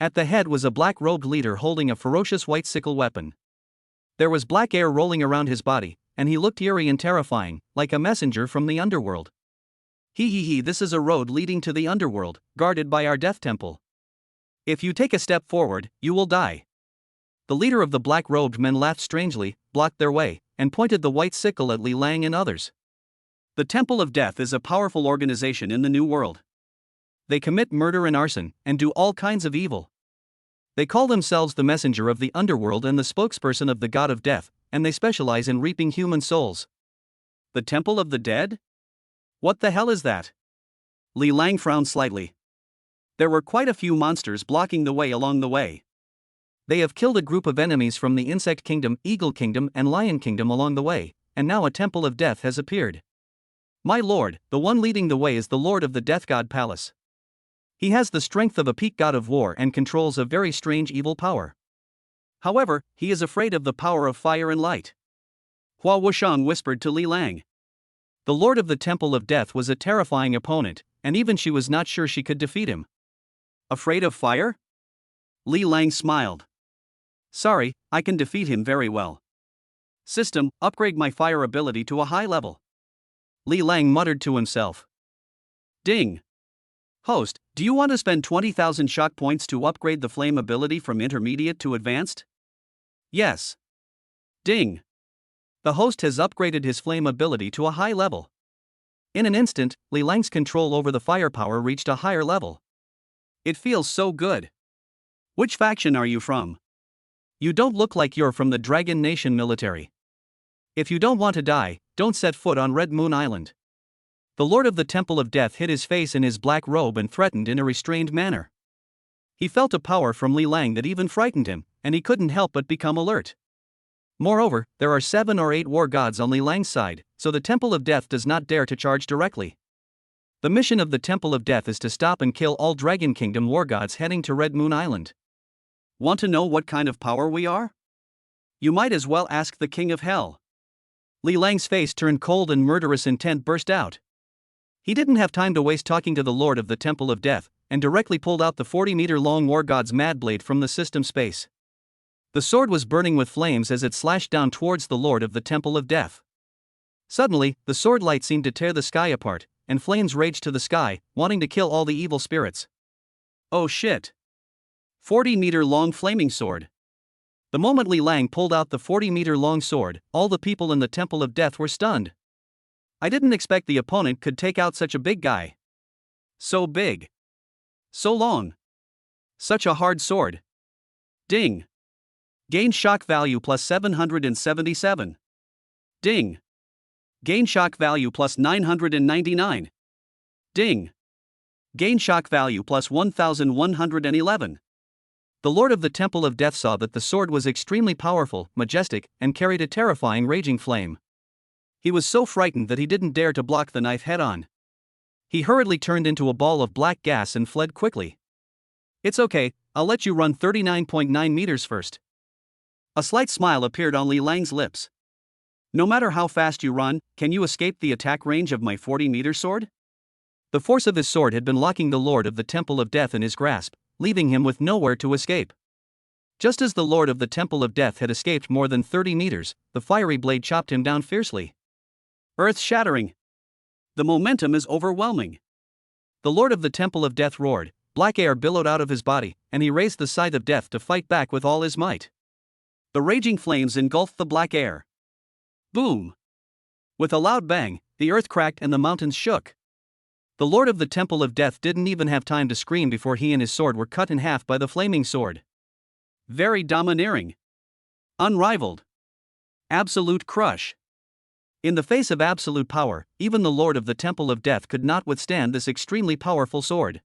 At the head was a black-robed leader holding a ferocious white sickle weapon. There was black air rolling around his body, and he looked eerie and terrifying, like a messenger from the underworld. This is a road leading to the underworld, guarded by our death temple. If you take a step forward, you will die. The leader of the black-robed men laughed strangely, blocked their way, and pointed the white sickle at Li Lang and others. The Temple of Death is a powerful organization in the New World. They commit murder and arson, and do all kinds of evil. They call themselves the messenger of the underworld and the spokesperson of the god of death, and they specialize in reaping human souls. The Temple of the Dead? What the hell is that? Li Lang frowned slightly. There were quite a few monsters blocking the way along the way. They have killed a group of enemies from the Insect Kingdom, Eagle Kingdom, and Lion Kingdom along the way, and now a Temple of Death has appeared. My lord, the one leading the way is the Lord of the Death God Palace. He has the strength of a peak god of war and controls a very strange evil power. However, he is afraid of the power of fire and light. Hua Wushang whispered to Li Lang. The Lord of the Temple of Death was a terrifying opponent, and even she was not sure she could defeat him. Afraid of fire? Li Lang smiled. Sorry, I can defeat him very well. System, upgrade my fire ability to a high level. Li Lang muttered to himself. Ding. Host, do you want to spend 20,000 shock points to upgrade the flame ability from intermediate to advanced? Yes. Ding. The host has upgraded his flame ability to a high level. In an instant, Li Lang's control over the firepower reached a higher level. It feels so good. Which faction are you from? You don't look like you're from the Dragon Nation military. If you don't want to die, don't set foot on Red Moon Island. The Lord of the Temple of Death hid his face in his black robe and threatened in a restrained manner. He felt a power from Li Lang that even frightened him, and he couldn't help but become alert. Moreover, there are 7 or 8 war gods on Li Lang's side, so the Temple of Death does not dare to charge directly. The mission of the Temple of Death is to stop and kill all Dragon Kingdom war gods heading to Red Moon Island. Want to know what kind of power we are? You might as well ask the King of Hell. Li Lang's face turned cold and murderous intent burst out. He didn't have time to waste talking to the Lord of the Temple of Death, and directly pulled out the 40-meter-long war god's mad blade from the system space. The sword was burning with flames as it slashed down towards the Lord of the Temple of Death. Suddenly, the sword light seemed to tear the sky apart, and flames raged to the sky, wanting to kill all the evil spirits. Oh shit! 40-meter-long flaming sword. The moment Li Lang pulled out the 40-meter-long sword, all the people in the Temple of Death were stunned. I didn't expect the opponent could take out such a big guy. So big. So long. Such a hard sword. Ding. Gain shock value plus 777. Ding. Gain shock value plus 999. Ding. Gain shock value plus 1111. The Lord of the Temple of Death saw that the sword was extremely powerful, majestic, and carried a terrifying raging flame. He was so frightened that he didn't dare to block the knife head-on. He hurriedly turned into a ball of black gas and fled quickly. It's okay, I'll let you run 39.9 meters first. A slight smile appeared on Li Lang's lips. No matter how fast you run, can you escape the attack range of my 40-meter sword? The force of his sword had been locking the Lord of the Temple of Death in his grasp, leaving him with nowhere to escape. Just as the Lord of the Temple of Death had escaped more than 30 meters, the fiery blade chopped him down fiercely. Earth-shattering. The momentum is overwhelming. The Lord of the Temple of Death roared, black air billowed out of his body, and he raised the scythe of death to fight back with all his might. The raging flames engulfed the black air. Boom! With a loud bang, the earth cracked and the mountains shook. The Lord of the Temple of Death didn't even have time to scream before he and his sword were cut in half by the flaming sword. Very domineering. Unrivaled. Absolute crush. In the face of absolute power, even the Lord of the Temple of Death could not withstand this extremely powerful sword.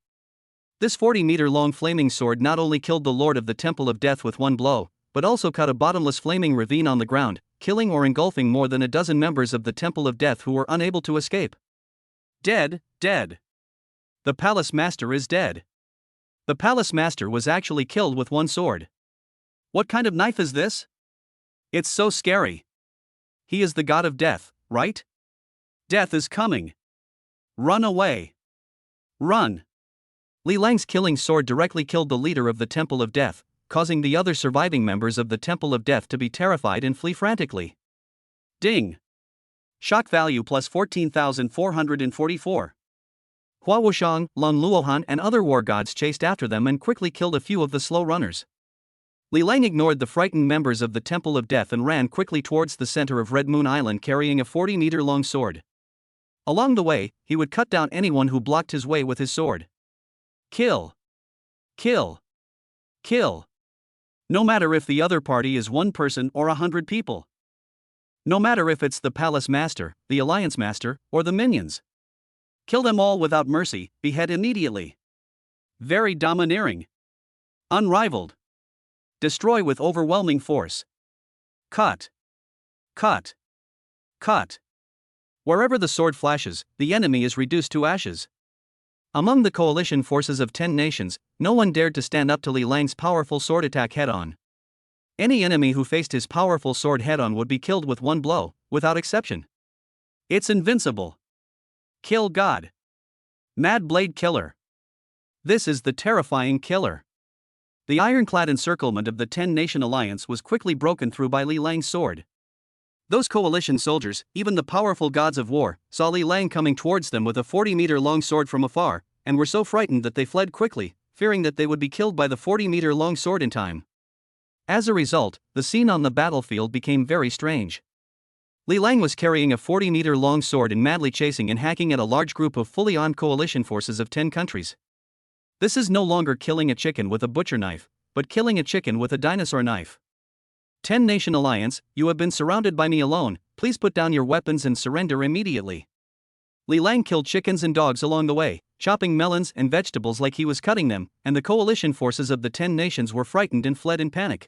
This 40-meter-long flaming sword not only killed the Lord of the Temple of Death with one blow, but also cut a bottomless flaming ravine on the ground, killing or engulfing more than a dozen members of the Temple of Death who were unable to escape. Dead, dead. The Palace Master is dead. The Palace Master was actually killed with one sword. What kind of knife is this? It's so scary. He is the god of death, right? Death is coming. Run away. Run. Li Lang's killing sword directly killed the leader of the Temple of Death, causing the other surviving members of the Temple of Death to be terrified and flee frantically. Ding. Shock value plus 14,444. Hua Wushang, Lun Luohan and other war gods chased after them and quickly killed a few of the slow runners. Li Lang ignored the frightened members of the Temple of Death and ran quickly towards the center of Red Moon Island carrying a 40-meter-long sword. Along the way, he would cut down anyone who blocked his way with his sword. Kill. Kill. Kill. No matter if the other party is one person or 100 people. No matter if it's the Palace Master, the Alliance Master, or the minions. Kill them all without mercy, behead immediately. Very domineering. Unrivaled. Destroy with overwhelming force. Cut. Cut. Cut. Wherever the sword flashes, the enemy is reduced to ashes. Among the coalition forces of 10 nations, no one dared to stand up to Li Lang's powerful sword attack head-on. Any enemy who faced his powerful sword head-on would be killed with one blow, without exception. It's invincible. Kill God. Mad Blade Killer. This is the terrifying killer. The ironclad encirclement of the 10-nation alliance was quickly broken through by Li Lang's sword. Those coalition soldiers, even the powerful gods of war, saw Li Lang coming towards them with a 40-meter-long sword from afar, and were so frightened that they fled quickly, fearing that they would be killed by the 40-meter-long sword in time. As a result, the scene on the battlefield became very strange. Li Lang was carrying a 40-meter-long sword and madly chasing and hacking at a large group of fully armed coalition forces of 10 countries. This is no longer killing a chicken with a butcher knife, but killing a chicken with a dinosaur knife. 10-nation alliance, you have been surrounded by me alone, please put down your weapons and surrender immediately. Li Lang killed chickens and dogs along the way, chopping melons and vegetables like he was cutting them, and the coalition forces of the 10 nations were frightened and fled in panic.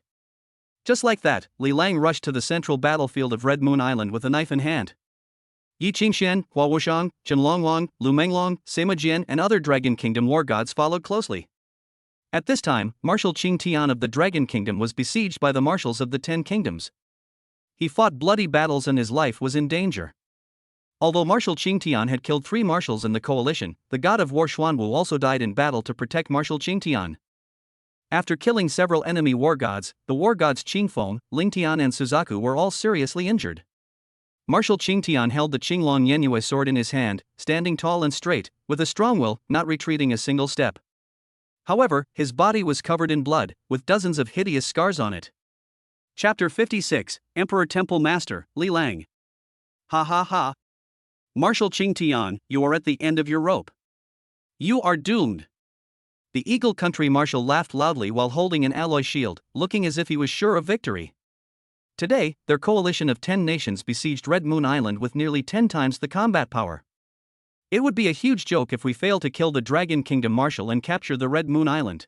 Just like that, Li Lang rushed to the central battlefield of Red Moon Island with a knife in hand. Yi Qingxian, Hua Wushang, Chen Longlong, Lu Menglong, Sima Jian and other Dragon Kingdom war gods followed closely. At this time, Marshal Qing Tian of the Dragon Kingdom was besieged by the marshals of the 10 kingdoms. He fought bloody battles and his life was in danger. Although Marshal Qing Tian had killed 3 marshals in the coalition, the god of war Xuanwu also died in battle to protect Marshal Qing Tian. After killing several enemy war gods, the war gods Qingfeng, Lingtian and Suzaku were all seriously injured. Marshal Qingtian held the Qinglong Yenue sword in his hand, standing tall and straight, with a strong will, not retreating a single step. However, his body was covered in blood, with dozens of hideous scars on it. Chapter 56, Emperor Temple Master, Li Lang. Ha ha ha. Marshal Qingtian, you are at the end of your rope. You are doomed. The Eagle Country Marshal laughed loudly while holding an alloy shield, looking as if he was sure of victory. Today, their coalition of 10 nations besieged Red Moon Island with nearly 10 times the combat power. It would be a huge joke if we fail to kill the Dragon Kingdom Marshal and capture the Red Moon Island.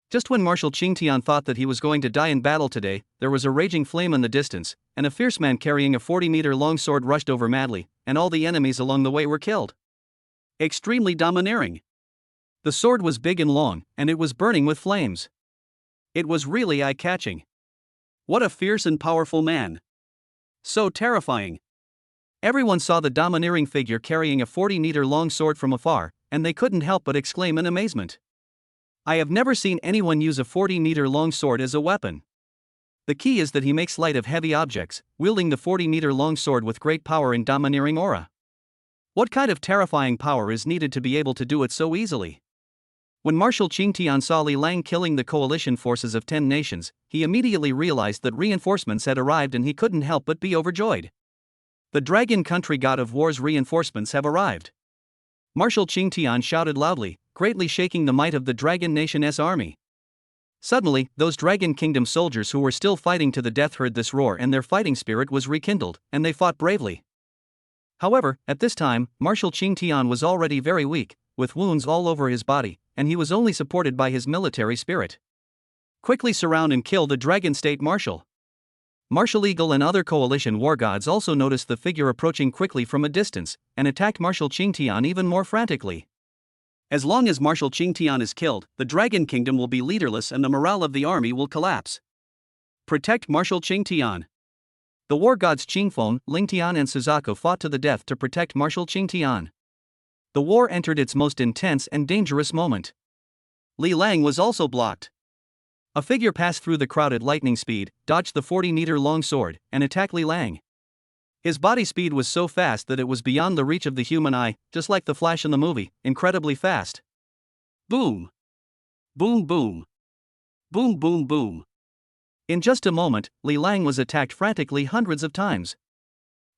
Just when Marshal Qingtian thought that he was going to die in battle today, there was a raging flame in the distance, and a fierce man carrying a 40-meter-long sword rushed over madly, and all the enemies along the way were killed. Extremely domineering. The sword was big and long, and it was burning with flames. It was really eye-catching. What a fierce and powerful man. So terrifying. Everyone saw the domineering figure carrying a 40-meter-long sword from afar, and they couldn't help but exclaim in amazement. I have never seen anyone use a 40-meter-long sword as a weapon. The key is that he makes light of heavy objects, wielding the 40-meter-long sword with great power and domineering aura. What kind of terrifying power is needed to be able to do it so easily? When Marshal Qingtian saw Li Lang killing the coalition forces of 10 nations, he immediately realized that reinforcements had arrived and he couldn't help but be overjoyed. The Dragon Country God of War's reinforcements have arrived. Marshal Qingtian shouted loudly, greatly shaking the might of the Dragon Nation's army. Suddenly, those Dragon Kingdom soldiers who were still fighting to the death heard this roar and their fighting spirit was rekindled, and they fought bravely. However, at this time, Marshal Qingtian was already very weak, with wounds all over his body, and he was only supported by his military spirit. Quickly surround and kill the Dragon State Marshal. Marshal Eagle and other coalition war gods also noticed the figure approaching quickly from a distance, and attacked Marshal Qingtian even more frantically. As long as Marshal Qingtian is killed, the Dragon Kingdom will be leaderless and the morale of the army will collapse. Protect Marshal Qingtian. The war gods Qingfeng, Lingtian and Suzaku fought to the death to protect Marshal Qingtian. The war entered its most intense and dangerous moment. Li Lang was also blocked. A figure passed through the crowd at lightning speed, dodged the 40-meter-long sword, and attacked Li Lang. His body speed was so fast that it was beyond the reach of the human eye, just like the Flash in the movie, incredibly fast. Boom! Boom boom! Boom boom boom! In just a moment, Li Lang was attacked frantically hundreds of times.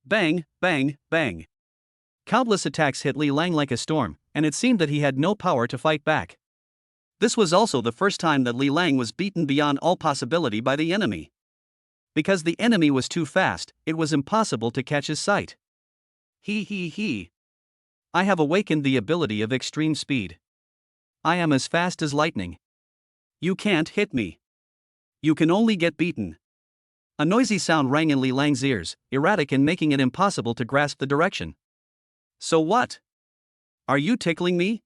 Bang, bang, bang! Countless attacks hit Li Lang like a storm, and it seemed that he had no power to fight back. This was also the first time that Li Lang was beaten beyond all possibility by the enemy. Because the enemy was too fast, it was impossible to catch his sight. He. I have awakened the ability of extreme speed. I am as fast as lightning. You can't hit me. You can only get beaten. A noisy sound rang in Li Lang's ears, erratic and making it impossible to grasp the direction. So what? Are you tickling me?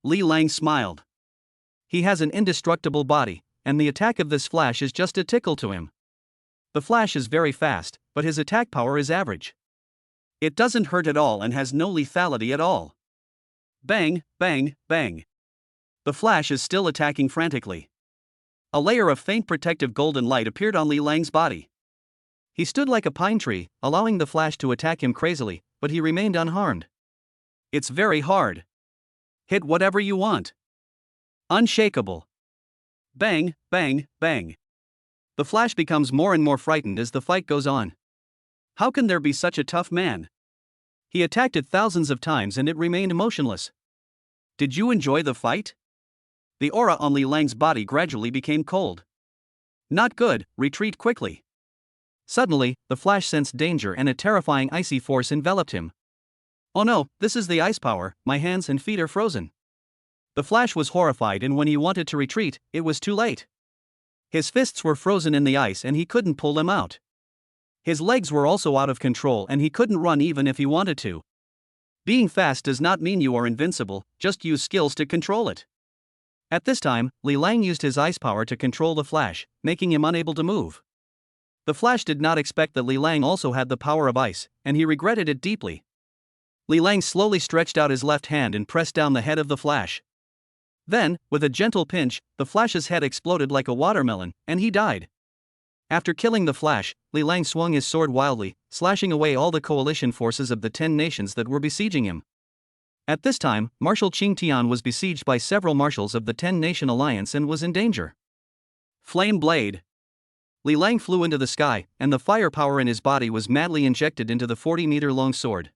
Li Lang smiled. He has an indestructible body, and the attack of this Flash is just a tickle to him. The Flash is very fast, but his attack power is average. It doesn't hurt at all and has no lethality at all. Bang, bang, bang. The Flash is still attacking frantically. A layer of faint protective golden light appeared on Li Lang's body. He stood like a pine tree, allowing the Flash to attack him crazily, but he remained unharmed. It's very hard. Hit whatever you want. Unshakable. Bang, bang, bang. The Flash becomes more and more frightened as the fight goes on. How can there be such a tough man? He attacked it thousands of times and it remained motionless. Did you enjoy the fight? The aura on Li Lang's body gradually became cold. Not good, retreat quickly. Suddenly, the Flash sensed danger and a terrifying icy force enveloped him. Oh no, this is the ice power, my hands and feet are frozen. The Flash was horrified and when he wanted to retreat, it was too late. His fists were frozen in the ice and he couldn't pull them out. His legs were also out of control and he couldn't run even if he wanted to. Being fast does not mean you are invincible, just use skills to control it. At this time, Li Lang used his ice power to control the Flash, making him unable to move. The Flash did not expect that Li Lang also had the power of ice, and he regretted it deeply. Li Lang slowly stretched out his left hand and pressed down the head of the Flash. Then, with a gentle pinch, the Flash's head exploded like a watermelon, and he died. After killing the Flash, Li Lang swung his sword wildly, slashing away all the coalition forces of the 10 nations that were besieging him. At this time, Marshal Qing Tian was besieged by several marshals of the 10-nation alliance and was in danger. Flame Blade. Li Lang flew into the sky, and the firepower in his body was madly injected into the 40-meter-long sword.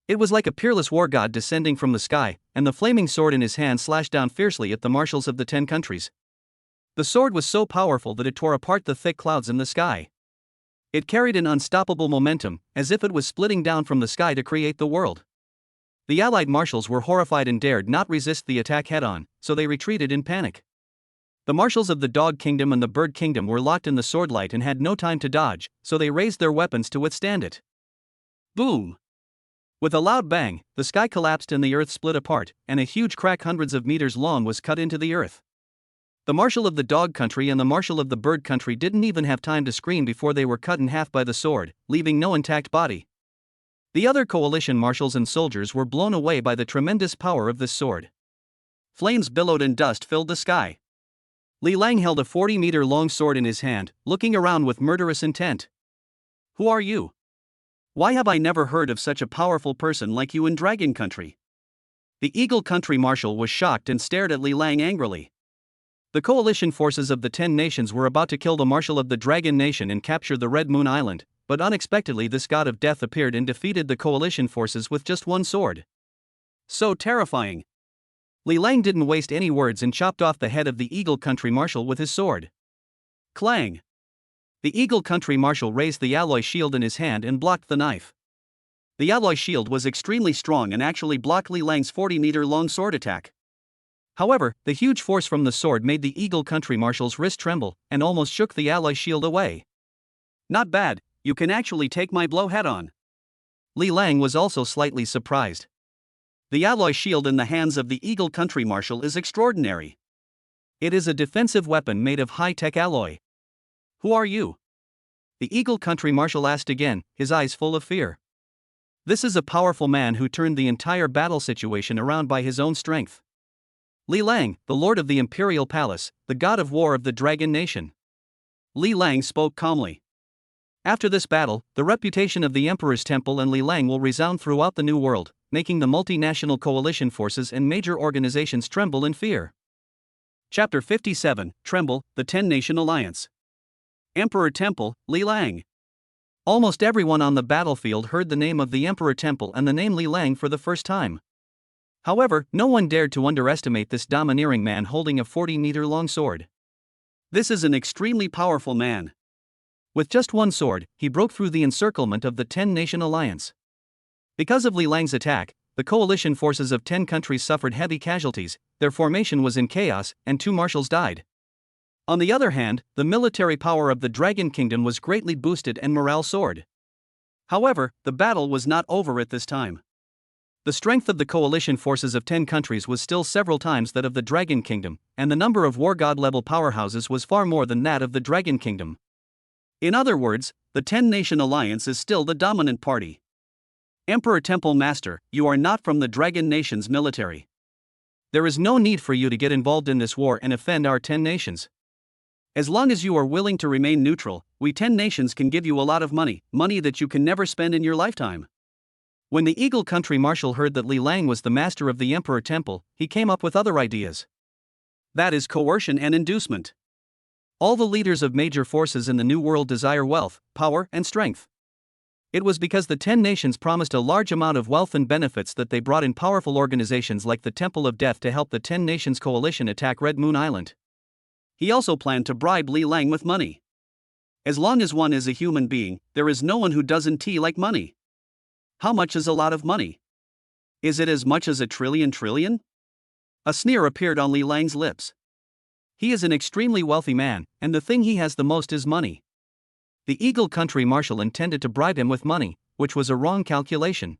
It was like a peerless war god descending from the sky, and the flaming sword in his hand slashed down fiercely at the marshals of the 10 countries. The sword was so powerful that it tore apart the thick clouds in the sky. It carried an unstoppable momentum, as if it was splitting down from the sky to create the world. The allied marshals were horrified and dared not resist the attack head-on, so they retreated in panic. The marshals of the Dog Kingdom and the Bird Kingdom were locked in the swordlight and had no time to dodge, so they raised their weapons to withstand it. Boom! With a loud bang, the sky collapsed and the earth split apart, and a huge crack hundreds of meters long was cut into the earth. The marshal of the Dog Country and the marshal of the Bird Country didn't even have time to scream before they were cut in half by the sword, leaving no intact body. The other coalition marshals and soldiers were blown away by the tremendous power of this sword. Flames billowed and dust filled the sky. Li Lang held a 40-meter-long sword in his hand, looking around with murderous intent. Who are you? Why have I never heard of such a powerful person like you in Dragon Country? The Eagle Country marshal was shocked and stared at Li Lang angrily. The coalition forces of the 10 nations were about to kill the marshal of the Dragon Nation and capture the Red Moon Island, but unexpectedly this god of death appeared and defeated the coalition forces with just one sword. So terrifying. Li Lang didn't waste any words and chopped off the head of the Eagle Country marshal with his sword. Clang! The Eagle Country marshal raised the alloy shield in his hand and blocked the knife. The alloy shield was extremely strong and actually blocked Li Lang's 40-meter-long sword attack. However, the huge force from the sword made the Eagle Country marshal's wrist tremble and almost shook the alloy shield away. Not bad, you can actually take my blow head-on. Li Lang was also slightly surprised. The alloy shield in the hands of the Eagle Country marshal is extraordinary. It is a defensive weapon made of high-tech alloy. Who are you? The Eagle Country marshal asked again, his eyes full of fear. This is a powerful man who turned the entire battle situation around by his own strength. Li Lang, the lord of the Imperial Palace, the god of war of the Dragon Nation. Li Lang spoke calmly. After this battle, the reputation of the Emperor's Temple and Li Lang will resound throughout the New World, making the multinational coalition forces and major organizations tremble in fear. Chapter 57, Tremble, the 10-Nation Alliance. Emperor Temple, Li Lang. Almost everyone on the battlefield heard the name of the Emperor Temple and the name Li Lang for the first time. However, no one dared to underestimate this domineering man holding a 40-meter-long sword. This is an extremely powerful man. With just one sword, he broke through the encirclement of the 10-Nation Alliance. Because of Li Lang's attack, the coalition forces of 10 countries suffered heavy casualties, their formation was in chaos, and 2 marshals died. On the other hand, the military power of the Dragon Kingdom was greatly boosted and morale soared. However, the battle was not over at this time. The strength of the coalition forces of 10 countries was still several times that of the Dragon Kingdom, and the number of war god-level powerhouses was far more than that of the Dragon Kingdom. In other words, the 10-Nation Alliance is still the dominant party. Emperor Temple Master, you are not from the Dragon Nation's military. There is no need for you to get involved in this war and offend our 10 nations. As long as you are willing to remain neutral, we 10 nations can give you a lot of money that you can never spend in your lifetime. When the Eagle Country marshal heard that Li Lang was the master of the Emperor Temple, he came up with other ideas. That is coercion and inducement. All the leaders of major forces in the New World desire wealth, power, and strength. It was because the 10 nations promised a large amount of wealth and benefits that they brought in powerful organizations like the Temple of Death to help the 10 nations coalition attack Red Moon Island. He also planned to bribe Li Lang with money. As long as one is a human being, there is no one who doesn't like money. How much is a lot of money? Is it as much as a trillion? A sneer appeared on Li Lang's lips. He is an extremely wealthy man, and the thing he has the most is money. The Eagle Country marshal intended to bribe him with money, which was a wrong calculation.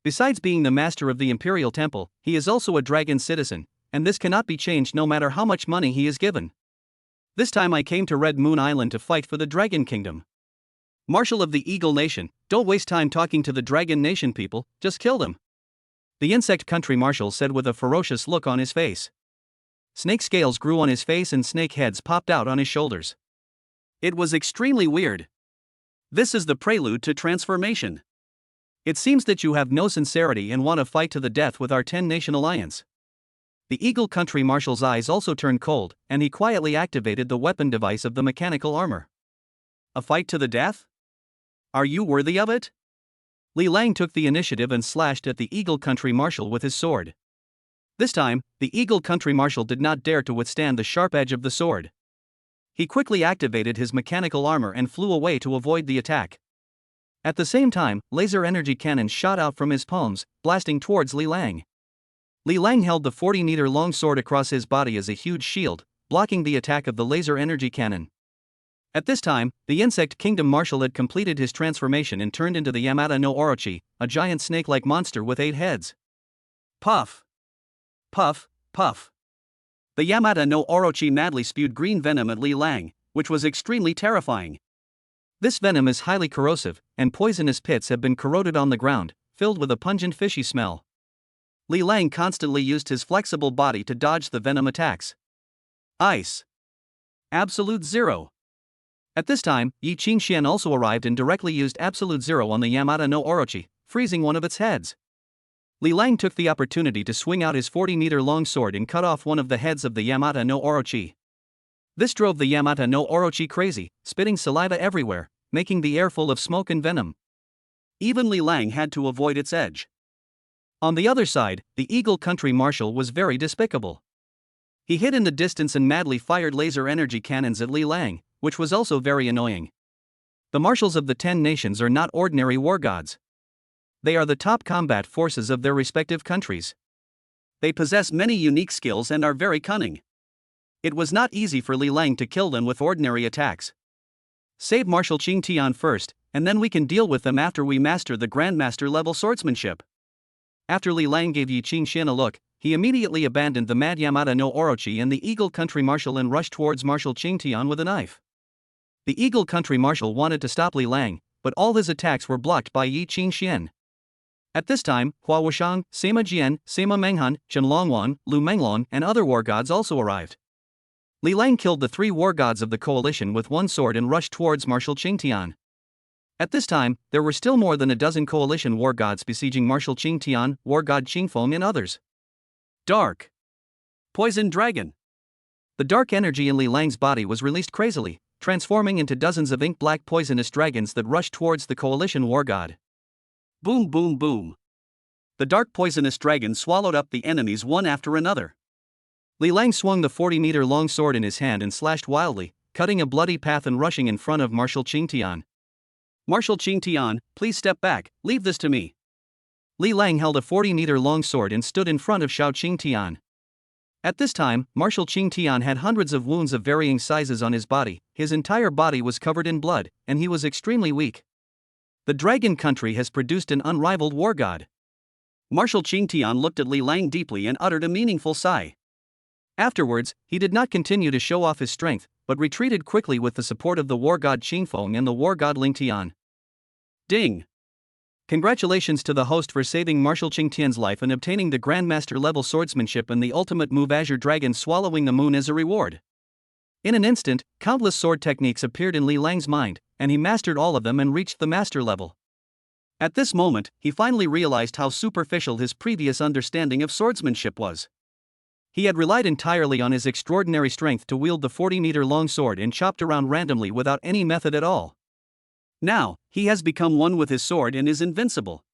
Besides being the master of the Imperial Temple, he is also a dragon citizen, and this cannot be changed no matter how much money he is given. This time I came to Red Moon Island to fight for the Dragon Kingdom. Marshal of the Eagle Nation, don't waste time talking to the Dragon Nation people, just kill them. The Insect Country marshal said with a ferocious look on his face. Snake scales grew on his face and snake heads popped out on his shoulders. It was extremely weird. This is the prelude to transformation. It seems that you have no sincerity and want to fight to the death with our 10-nation alliance. The Eagle Country Marshal's eyes also turned cold, and he quietly activated the weapon device of the mechanical armor. A fight to the death? Are you worthy of it? Li Lang took the initiative and slashed at the Eagle Country Marshal with his sword. This time, the Eagle Country Marshal did not dare to withstand the sharp edge of the sword. He quickly activated his mechanical armor and flew away to avoid the attack. At the same time, laser energy cannons shot out from his palms, blasting towards Li Lang. Li Lang held the 40-meter-long sword across his body as a huge shield, blocking the attack of the laser energy cannon. At this time, the Insect Kingdom Marshal had completed his transformation and turned into the Yamata no Orochi, a giant snake-like monster with 8 heads. Puff! Puff, puff. The Yamata no Orochi madly spewed green venom at Li Lang, which was extremely terrifying. This venom is highly corrosive, and poisonous pits have been corroded on the ground, filled with a pungent fishy smell. Li Lang constantly used his flexible body to dodge the venom attacks. Ice. Absolute Zero. At this time, Yi Qingxian also arrived and directly used Absolute Zero on the Yamata no Orochi, freezing one of its heads. Li Lang took the opportunity to swing out his 40-meter-long sword and cut off one of the heads of the Yamata no Orochi. This drove the Yamata no Orochi crazy, spitting saliva everywhere, making the air full of smoke and venom. Even Li Lang had to avoid its edge. On the other side, the Eagle Country Marshal was very despicable. He hid in the distance and madly fired laser energy cannons at Li Lang, which was also very annoying. The marshals of the 10 nations are not ordinary war gods. They are the top combat forces of their respective countries. They possess many unique skills and are very cunning. It was not easy for Li Lang to kill them with ordinary attacks. Save Marshal Qing Tian first, and then we can deal with them after we master the Grandmaster level swordsmanship. After Li Lang gave Yi Qingxian a look, he immediately abandoned the mad Yamata no Orochi and the Eagle Country Marshal and rushed towards Marshal Qing Tian with a knife. The Eagle Country Marshal wanted to stop Li Lang, but all his attacks were blocked by Yi Qingxian. At this time, Hua Wushang, Sima Jian, Sima Menghan, Chen Longwan, Lu Menglong, and other war gods also arrived. Li Lang killed the 3 war gods of the coalition with one sword and rushed towards Marshal Qing Tian. At this time, there were still more than a dozen coalition war gods besieging Marshal Qing Tian, war god Qingfeng, and others. Dark Poison Dragon. The dark energy in Li Lang's body was released crazily, transforming into dozens of ink-black poisonous dragons that rushed towards the coalition war god. Boom boom boom. The dark poisonous dragon swallowed up the enemies one after another. Li Lang swung the 40-meter-long sword in his hand and slashed wildly, cutting a bloody path and rushing in front of Marshal Qing Tian. Marshal Qing Tian, please step back, leave this to me. Li Lang held a 40-meter-long sword and stood in front of Shao Qing Tian. At this time, Marshal Qing Tian had hundreds of wounds of varying sizes on his body, his entire body was covered in blood, and he was extremely weak. The Dragon Country has produced an unrivaled war god. Marshal Qing Tian looked at Li Lang deeply and uttered a meaningful sigh. Afterwards, he did not continue to show off his strength, but retreated quickly with the support of the war god Qingfeng and the war god Ling Tian. Ding! Congratulations to the host for saving Marshal Qing Tian's life and obtaining the Grandmaster level swordsmanship and the ultimate move Azure Dragon swallowing the moon as a reward. In an instant, countless sword techniques appeared in Li Lang's mind, and he mastered all of them and reached the master level. At this moment, he finally realized how superficial his previous understanding of swordsmanship was. He had relied entirely on his extraordinary strength to wield the 40-meter-long sword and chopped around randomly without any method at all. Now, he has become one with his sword and is invincible.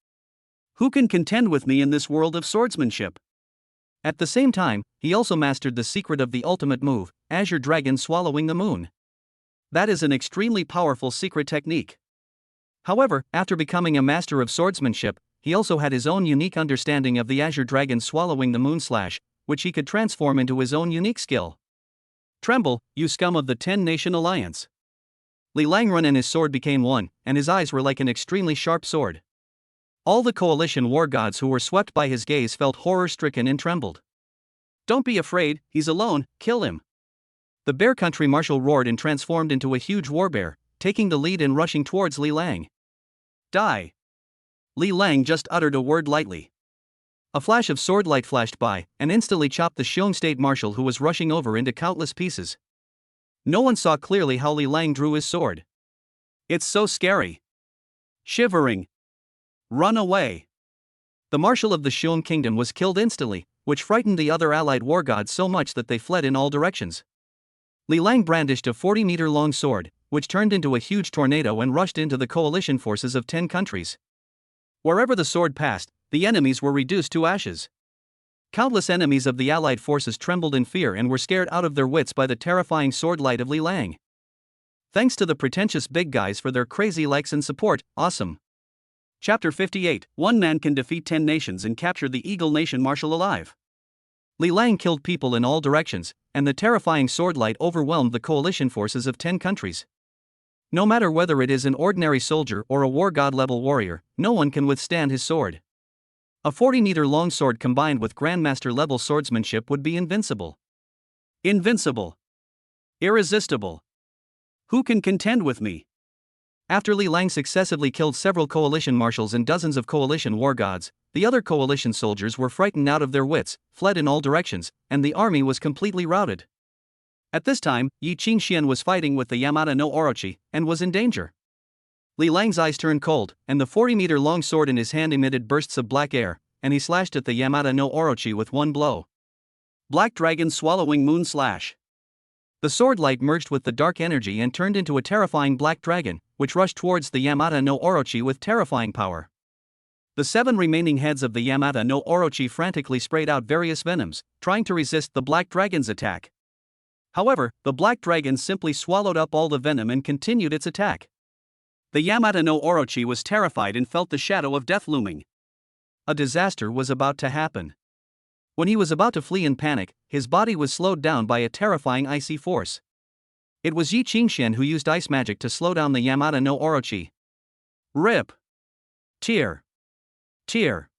Who can contend with me in this world of swordsmanship? At the same time, he also mastered the secret of the ultimate move, Azure Dragon swallowing the moon. That is an extremely powerful secret technique. However, after becoming a master of swordsmanship, he also had his own unique understanding of the Azure Dragon swallowing the moon slash, which he could transform into his own unique skill. Tremble, you scum of the 10-nation alliance. Li Langrun and his sword became one, and his eyes were like an extremely sharp sword. All the coalition war gods who were swept by his gaze felt horror-stricken and trembled. Don't be afraid, he's alone, kill him. The Bear Country Marshal roared and transformed into a huge warbear, taking the lead and rushing towards Li Lang. Die. Li Lang just uttered a word lightly. A flash of sword light flashed by, and instantly chopped the Xiong State Marshal who was rushing over into countless pieces. No one saw clearly how Li Lang drew his sword. It's so scary. Shivering. Run away. The marshal of the Xiong kingdom was killed instantly, which frightened the other allied war gods so much that they fled in all directions. Li Lang brandished a 40-meter-long sword, which turned into a huge tornado and rushed into the coalition forces of 10 countries. Wherever the sword passed, the enemies were reduced to ashes. Countless enemies of the allied forces trembled in fear and were scared out of their wits by the terrifying sword light of Li Lang. Thanks to the pretentious big guys for their crazy likes and support, awesome. Chapter 58, One man can defeat 10 nations and capture the Eagle Nation Marshal alive. Li Lang killed people in all directions, and the terrifying sword light overwhelmed the coalition forces of 10 countries. No matter whether it is an ordinary soldier or a war god level warrior, no one can withstand his sword. A 40-meter-long sword combined with Grandmaster level swordsmanship would be invincible. Invincible. Irresistible. Who can contend with me? After Li Lang successively killed several coalition marshals and dozens of coalition war gods, the other coalition soldiers were frightened out of their wits, fled in all directions, and the army was completely routed. At this time, Yi Qingxian was fighting with the Yamata no Orochi, and was in danger. Li Lang's eyes turned cold, and the 40-meter-long sword in his hand emitted bursts of black air, and he slashed at the Yamata no Orochi with one blow. Black Dragon Swallowing Moon Slash. The sword light merged with the dark energy and turned into a terrifying black dragon, which rushed towards the Yamata no Orochi with terrifying power. The 7 remaining heads of the Yamata no Orochi frantically sprayed out various venoms, trying to resist the black dragon's attack. However, the black dragon simply swallowed up all the venom and continued its attack. The Yamata no Orochi was terrified and felt the shadow of death looming. A disaster was about to happen. When he was about to flee in panic, his body was slowed down by a terrifying icy force. It was Yi Qingxian who used ice magic to slow down the Yamata no Orochi. Rip. Tear. Tear.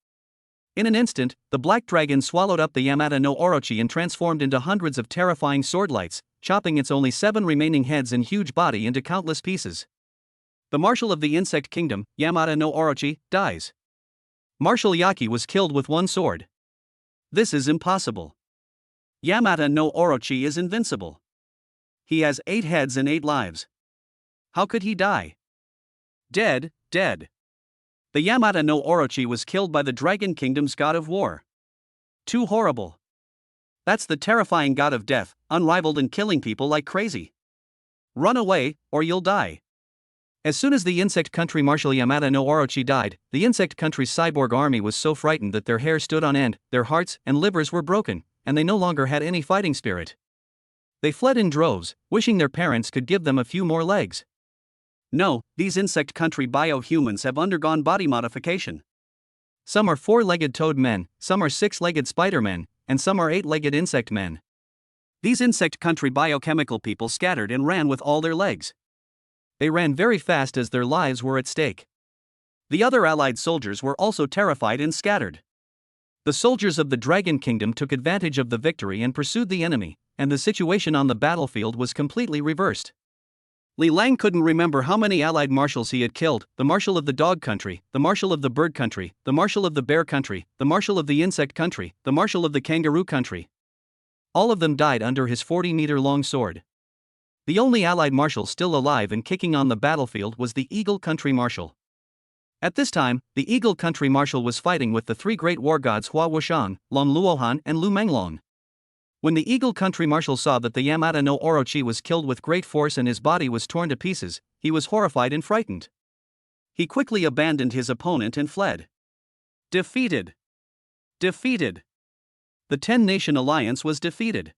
In an instant, the black dragon swallowed up the Yamata no Orochi and transformed into hundreds of terrifying sword lights, chopping its only 7 remaining heads and huge body into countless pieces. The marshal of the insect kingdom, Yamata no Orochi, dies. Marshal Yaki was killed with one sword. This is impossible. Yamata no Orochi is invincible. He has 8 heads and 8 lives. How could he die? Dead, dead. The Yamata no Orochi was killed by the Dragon Kingdom's god of war. Too horrible. That's the terrifying god of death, unrivaled in killing people like crazy. Run away, or you'll die. As soon as the insect country marshal Yamata no Orochi died, the insect country's cyborg army was so frightened that their hair stood on end, their hearts and livers were broken, and they no longer had any fighting spirit. They fled in droves, wishing their parents could give them a few more legs. No, these insect country bio-humans have undergone body modification. Some are 4-legged toad men, some are 6-legged spider men, and some are 8-legged insect men. These insect country biochemical people scattered and ran with all their legs. They ran very fast as their lives were at stake. The other allied soldiers were also terrified and scattered. The soldiers of the Dragon Kingdom took advantage of the victory and pursued the enemy, and the situation on the battlefield was completely reversed. Li Lang couldn't remember how many allied marshals he had killed: the marshal of the dog country, the marshal of the bird country, the marshal of the bear country, the marshal of the insect country, the marshal of the kangaroo country. All of them died under his 40-meter-long sword. The only allied marshal still alive and kicking on the battlefield was the Eagle Country Marshal. At this time, the Eagle Country Marshal was fighting with the 3 great war gods Hua Wushang, Long Luohan and Lu Menglong. When the Eagle Country Marshal saw that the Yamata no Orochi was killed with great force and his body was torn to pieces, he was horrified and frightened. He quickly abandoned his opponent and fled. Defeated. Defeated. The 10-nation alliance was defeated.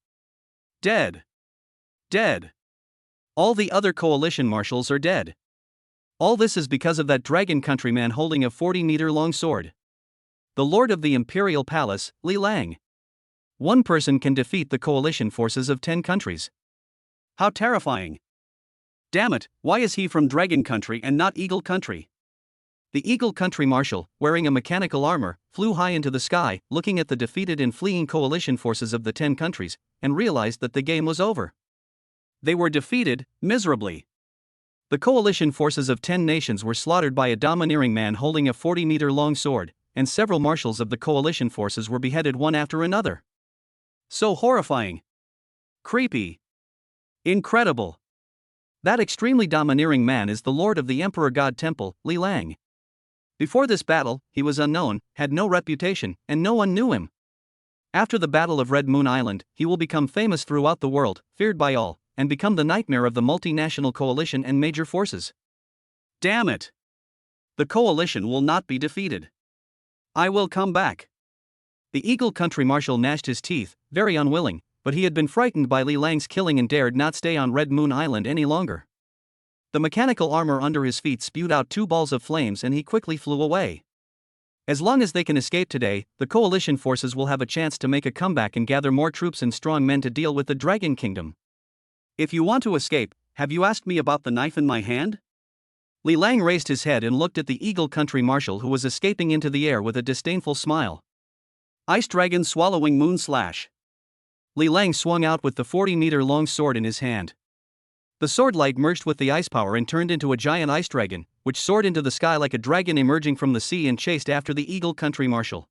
Dead. Dead. All the other coalition marshals are dead. All this is because of that dragon countryman holding a 40-meter-long sword. The lord of the imperial palace, Li Lang. One person can defeat the coalition forces of 10 countries. How terrifying. Damn it, why is he from Dragon Country and not Eagle Country? The Eagle Country Marshal, wearing a mechanical armor, flew high into the sky, looking at the defeated and fleeing coalition forces of the 10 countries, and realized that the game was over. They were defeated, miserably. The coalition forces of 10 nations were slaughtered by a domineering man holding a 40-meter-long sword, and several marshals of the coalition forces were beheaded one after another. So horrifying. Creepy. Incredible! That extremely domineering man is the lord of the Emperor God Temple, Li Lang. Before this battle, he was unknown, had no reputation, and no one knew him. After the Battle of Red Moon Island, he will become famous throughout the world, feared by all, and become the nightmare of the multinational coalition and major forces. Damn it! The coalition will not be defeated. I will come back. The Eagle Country Marshal gnashed his teeth, very unwilling, but he had been frightened by Li Lang's killing and dared not stay on Red Moon Island any longer. The mechanical armor under his feet spewed out 2 balls of flames and he quickly flew away. As long as they can escape today, the coalition forces will have a chance to make a comeback and gather more troops and strong men to deal with the Dragon Kingdom. If you want to escape, have you asked me about the knife in my hand? Li Lang raised his head and looked at the Eagle Country Marshal who was escaping into the air with a disdainful smile. Ice Dragon Swallowing Moon Slash. Li Lang swung out with the 40-meter-long sword in his hand. The sword light merged with the ice power and turned into a giant ice dragon, which soared into the sky like a dragon emerging from the sea and chased after the Eagle Country Marshal.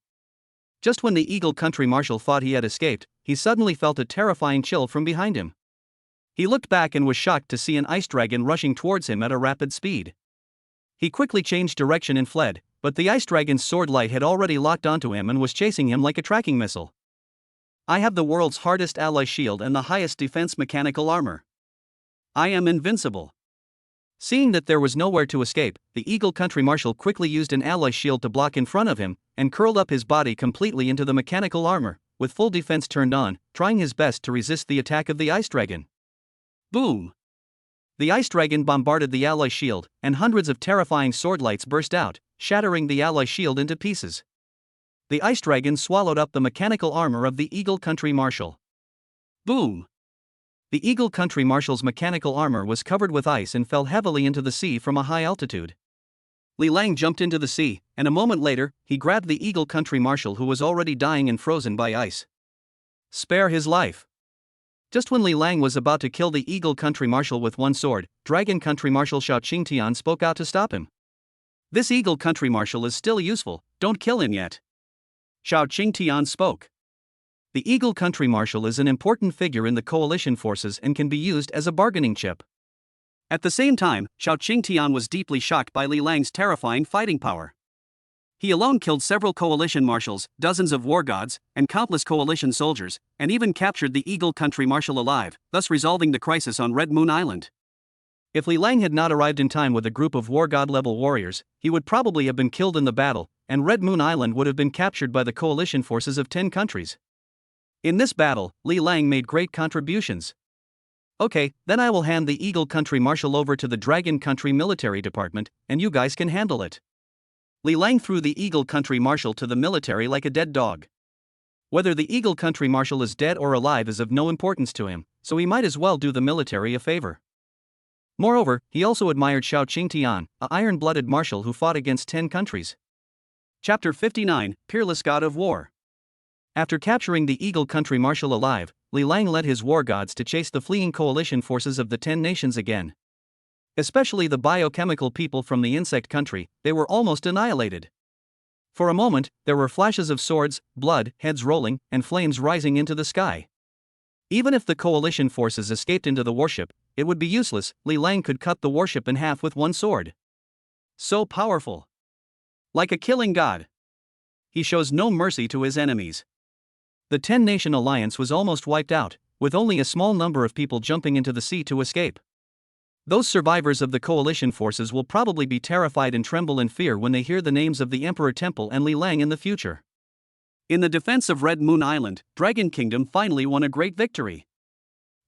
Just when the Eagle Country Marshal thought he had escaped, he suddenly felt a terrifying chill from behind him. He looked back and was shocked to see an ice dragon rushing towards him at a rapid speed. He quickly changed direction and fled, but the ice dragon's sword light had already locked onto him and was chasing him like a tracking missile. I have the world's hardest alloy shield and the highest defense mechanical armor. I am invincible. Seeing that there was nowhere to escape, the Eagle Country Marshal quickly used an alloy shield to block in front of him, and curled up his body completely into the mechanical armor, with full defense turned on, trying his best to resist the attack of the ice dragon. Boom! The ice dragon bombarded the alloy shield, and hundreds of terrifying sword lights burst out, shattering the alloy shield into pieces. The ice dragon swallowed up the mechanical armor of the Eagle Country Marshal. Boom! The Eagle Country Marshal's mechanical armor was covered with ice and fell heavily into the sea from a high altitude. Li Lang jumped into the sea, and a moment later, he grabbed the Eagle Country Marshal who was already dying and frozen by ice. Spare his life. Just when Li Lang was about to kill the Eagle Country Marshal with one sword, Dragon Country Marshal Xiao Qingtian spoke out to stop him. This Eagle Country Marshal is still useful, don't kill him yet. Xiao Qingtian spoke. The Eagle Country Marshal is an important figure in the coalition forces and can be used as a bargaining chip. At the same time, Xiao Qingtian was deeply shocked by Li Lang's terrifying fighting power. He alone killed several coalition marshals, dozens of war gods, and countless coalition soldiers, and even captured the Eagle Country Marshal alive, thus resolving the crisis on Red Moon Island. If Li Lang had not arrived in time with a group of war god-level warriors, he would probably have been killed in the battle, and Red Moon Island would have been captured by the coalition forces of 10 countries. In this battle, Li Lang made great contributions. Okay, then I will hand the Eagle Country Marshal over to the Dragon Country Military Department, and you guys can handle it. Li Lang threw the Eagle Country Marshal to the military like a dead dog. Whether the Eagle Country Marshal is dead or alive is of no importance to him, so he might as well do the military a favor. Moreover, he also admired Xiao Qingtian, a iron-blooded marshal who fought against 10 countries. Chapter 59, Peerless God of War. After capturing the Eagle Country Marshal alive, Li Lang led his war gods to chase the fleeing coalition forces of the 10 nations again. Especially the biochemical people from the insect country, they were almost annihilated. For a moment, there were flashes of swords, blood, heads rolling, and flames rising into the sky. Even if the coalition forces escaped into the warship, it would be useless. Li Lang could cut the warship in half with one sword. So powerful. Like a killing god. He shows no mercy to his enemies. The 10-nation alliance was almost wiped out, with only a small number of people jumping into the sea to escape. Those survivors of the coalition forces will probably be terrified and tremble in fear when they hear the names of the Emperor Temple and Li Lang in the future. In the defense of Red Moon Island, Dragon Kingdom finally won a great victory.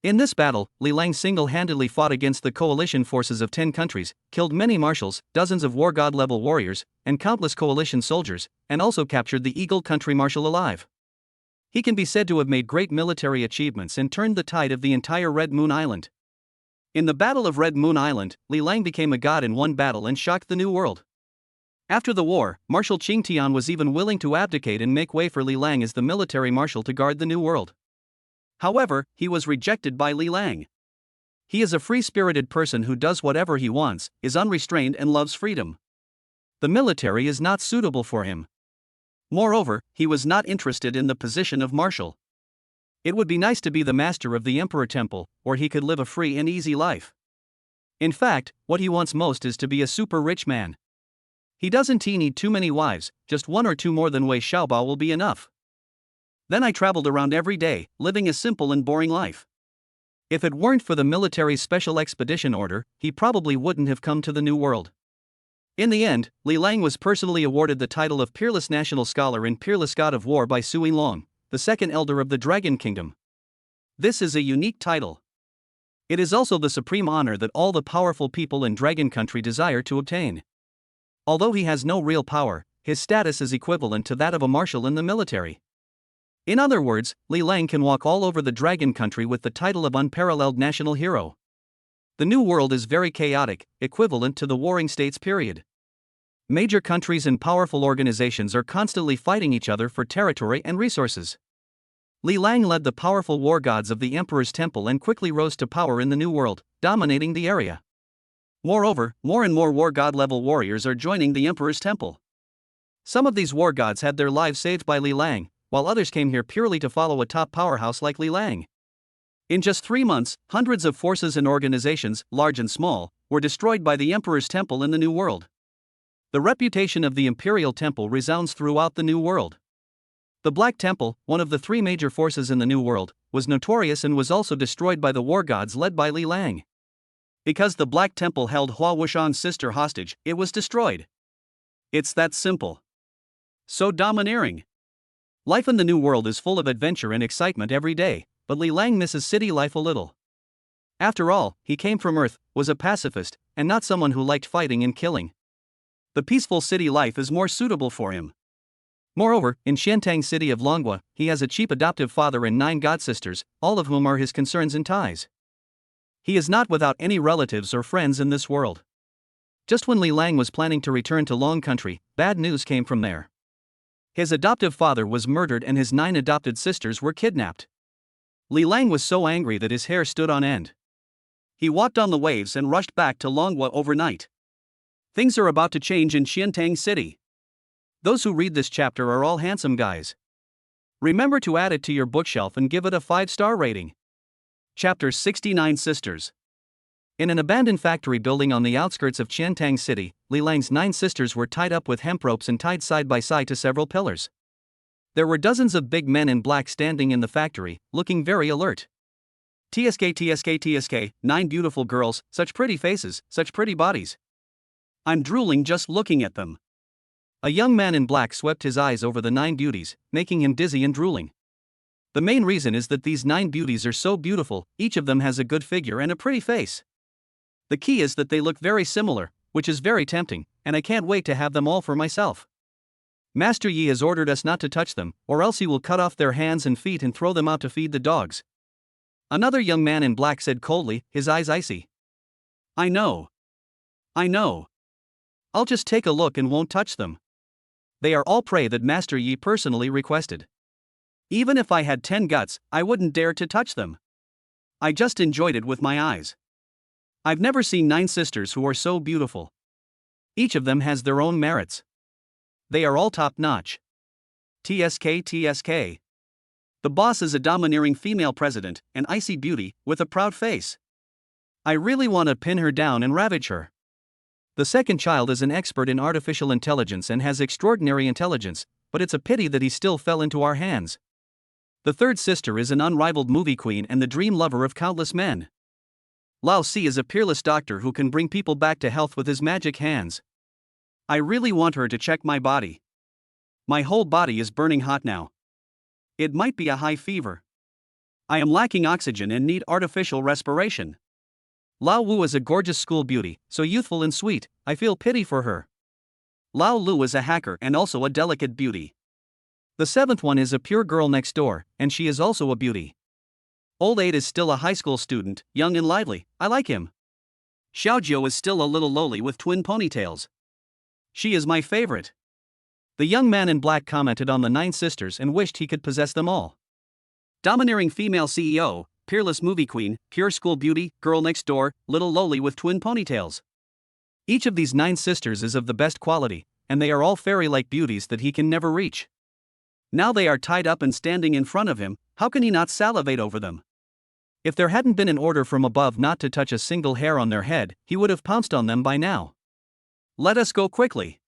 In this battle, Li Lang single-handedly fought against the coalition forces of 10 countries, killed many marshals, dozens of war god-level warriors, and countless coalition soldiers, and also captured the Eagle Country Marshal alive. He can be said to have made great military achievements and turned the tide of the entire Red Moon Island. In the Battle of Red Moon Island, Li Lang became a god in one battle and shocked the New World. After the war, Marshal Qingtian was even willing to abdicate and make way for Li Lang as the military marshal to guard the New World. However, he was rejected by Li Lang. He is a free-spirited person who does whatever he wants, is unrestrained and loves freedom. The military is not suitable for him. Moreover, he was not interested in the position of marshal. It would be nice to be the master of the Emperor Temple, where he could live a free and easy life. In fact, what he wants most is to be a super rich man. He doesn't need too many wives, just one or two more than Wei Xiaobao will be enough. Then I traveled around every day, living a simple and boring life. If it weren't for the military special expedition order, he probably wouldn't have come to the New World. In the end, Li Lang was personally awarded the title of Peerless National Scholar and Peerless God of War by Sui Long, the second elder of the Dragon Kingdom. This is a unique title. It is also the supreme honor that all the powerful people in Dragon Country desire to obtain. Although he has no real power, his status is equivalent to that of a marshal in the military. In other words, Li Lang can walk all over the Dragon Country with the title of unparalleled national hero. The New World is very chaotic, equivalent to the Warring States period. Major countries and powerful organizations are constantly fighting each other for territory and resources. Li Lang led the powerful war gods of the Emperor's Temple and quickly rose to power in the New World, dominating the area. Moreover, more and more war god level warriors are joining the Emperor's Temple. Some of these war gods had their lives saved by Li Lang, while others came here purely to follow a top powerhouse like Li Lang. In just 3 months, hundreds of forces and organizations, large and small, were destroyed by the Emperor's Temple in the New World. The reputation of the Imperial Temple resounds throughout the New World. The Black Temple, one of the 3 major forces in the New World, was notorious and was also destroyed by the war gods led by Li Lang. Because the Black Temple held Hua Wuxian's sister hostage, it was destroyed. It's that simple. So domineering. Life in the New World is full of adventure and excitement every day, but Li Lang misses city life a little. After all, he came from Earth, was a pacifist, and not someone who liked fighting and killing. The peaceful city life is more suitable for him. Moreover, in Xiantang city of Longhua, he has a cheap adoptive father and 9 god-sisters, all of whom are his concerns and ties. He is not without any relatives or friends in this world. Just when Li Lang was planning to return to Long Country, bad news came from there. His adoptive father was murdered and his 9 adopted sisters were kidnapped. Li Lang was so angry that his hair stood on end. He walked on the waves and rushed back to Longhua overnight. Things are about to change in Xiantang City. Those who read this chapter are all handsome guys. Remember to add it to your bookshelf and give it a 5-star rating. Chapter 69 Sisters. In an abandoned factory building on the outskirts of Xiantang City, Li Lang's 9 sisters were tied up with hemp ropes and tied side by side to several pillars. There were dozens of big men in black standing in the factory, looking very alert. TSK, 9 beautiful girls, such pretty faces, such pretty bodies. I'm drooling just looking at them. A young man in black swept his eyes over the 9 beauties, making him dizzy and drooling. The main reason is that these 9 beauties are so beautiful, each of them has a good figure and a pretty face. The key is that they look very similar, which is very tempting, and I can't wait to have them all for myself. Master Yi has ordered us not to touch them, or else he will cut off their hands and feet and throw them out to feed the dogs. Another young man in black said coldly, his eyes icy. I know. I'll just take a look and won't touch them. They are all prey that Master Yi personally requested. Even if I had 10 guts, I wouldn't dare to touch them. I just enjoyed it with my eyes. I've never seen 9 sisters who are so beautiful. Each of them has their own merits. They are all top-notch. TSK. The boss is a domineering female president, an icy beauty, with a proud face. I really want to pin her down and ravage her. The second child is an expert in artificial intelligence and has extraordinary intelligence, but it's a pity that he still fell into our hands. The third sister is an unrivaled movie queen and the dream lover of countless men. Lao Si is a peerless doctor who can bring people back to health with his magic hands. I really want her to check my body. My whole body is burning hot now. It might be a high fever. I am lacking oxygen and need artificial respiration. Lao Wu is a gorgeous school beauty, so youthful and sweet, I feel pity for her. Lao Lu is a hacker and also a delicate beauty. The 7th one is a pure girl next door, and she is also a beauty. Old 8 is still a high school student, young and lively, I like him. Xiaojiu is still a little lowly with twin ponytails. She is my favorite. The young man in black commented on the 9 sisters and wished he could possess them all. Domineering female CEO, peerless movie queen, pure school beauty, girl next door, little lowly with twin ponytails. Each of these 9 sisters is of the best quality, and they are all fairy-like beauties that he can never reach. Now they are tied up and standing in front of him, how can he not salivate over them? If there hadn't been an order from above not to touch a single hair on their head, he would have pounced on them by now. Let us go quickly.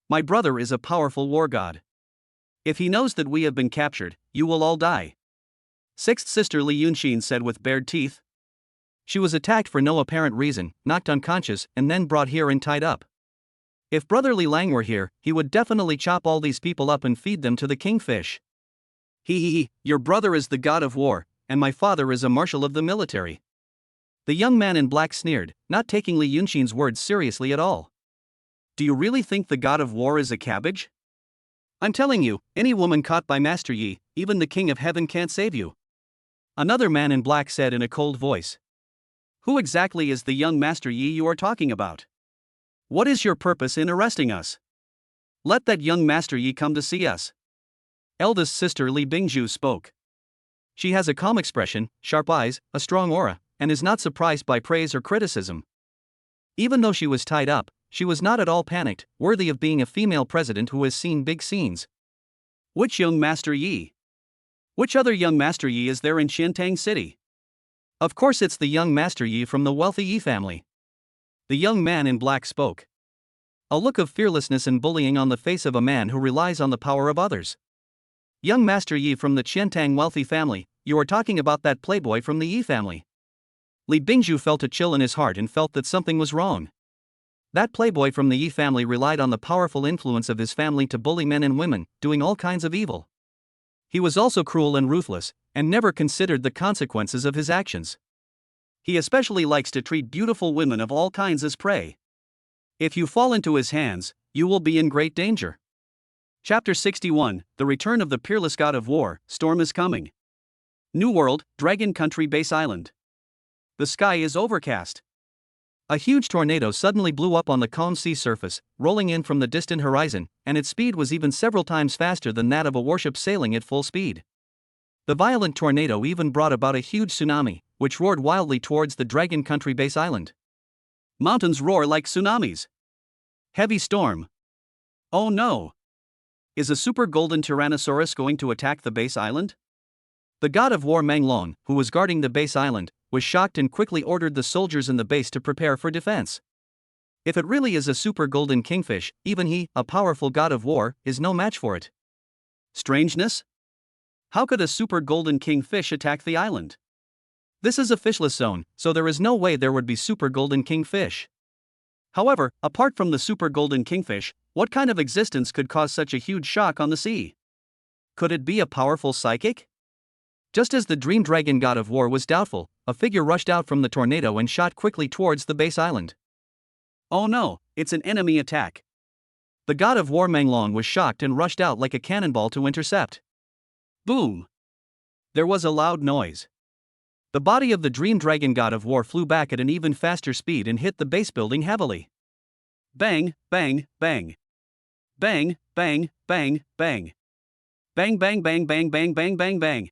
My brother is a powerful war god. If he knows that we have been captured, you will all die. Sixth sister Li Yunxin said with bared teeth. She was attacked for no apparent reason, knocked unconscious, and then brought here and tied up. If brother Li Lang were here, he would definitely chop all these people up and feed them to the kingfish. Your brother is the god of war, and my father is a marshal of the military. The young man in black sneered, not taking Li Yunxin's words seriously at all. Do you really think the god of war is a cabbage? I'm telling you, any woman caught by Master Yi, even the king of heaven can't save you. Another man in black said in a cold voice. Who exactly is the young Master Yi you are talking about? What is your purpose in arresting us? Let that young Master Yi come to see us. Eldest sister Li Bingju spoke. She has a calm expression, sharp eyes, a strong aura, and is not surprised by praise or criticism. Even though she was tied up, she was not at all panicked, worthy of being a female president who has seen big scenes. Which young Master Yi? Which other young Master Yi is there in Xiantang City? Of course it's the young Master Yi from the wealthy Yi family. The young man in black spoke. A look of fearlessness and bullying on the face of a man who relies on the power of others. Young Master Yi from the Qiantang wealthy family, you are talking about that playboy from the Yi family. Li Bingju felt a chill in his heart and felt that something was wrong. That playboy from the Yi family relied on the powerful influence of his family to bully men and women, doing all kinds of evil. He was also cruel and ruthless, and never considered the consequences of his actions. He especially likes to treat beautiful women of all kinds as prey. If you fall into his hands, you will be in great danger. Chapter 61, The Return of the Peerless God of War, Storm is Coming. New World, Dragon Country Base Island. The sky is overcast. A huge tornado suddenly blew up on the calm sea surface, rolling in from the distant horizon, and its speed was even several times faster than that of a warship sailing at full speed. The violent tornado even brought about a huge tsunami, which roared wildly towards the Dragon Country Base Island. Mountains roar like tsunamis. Heavy storm. Oh no! Is a super golden tyrannosaurus going to attack the base island? The god of war Menglong, who was guarding the base island, was shocked and quickly ordered the soldiers in the base to prepare for defense. If it really is a super golden kingfish, even he, a powerful god of war, is no match for it. Strangeness? How could a super golden kingfish attack the island? This is a fishless zone, so there is no way there would be super golden kingfish. However, apart from the super golden kingfish, what kind of existence could cause such a huge shock on the sea? Could it be a powerful psychic? Just as the dream dragon god of war was doubtful, a figure rushed out from the tornado and shot quickly towards the base island. Oh no, it's an enemy attack. The god of war Menglong was shocked and rushed out like a cannonball to intercept. Boom! There was a loud noise. The body of the dream dragon god of war flew back at an even faster speed and hit the base building heavily. Bang, bang, bang. Bang, bang, bang, bang. Bang, bang, bang, bang, bang, bang, bang, bang.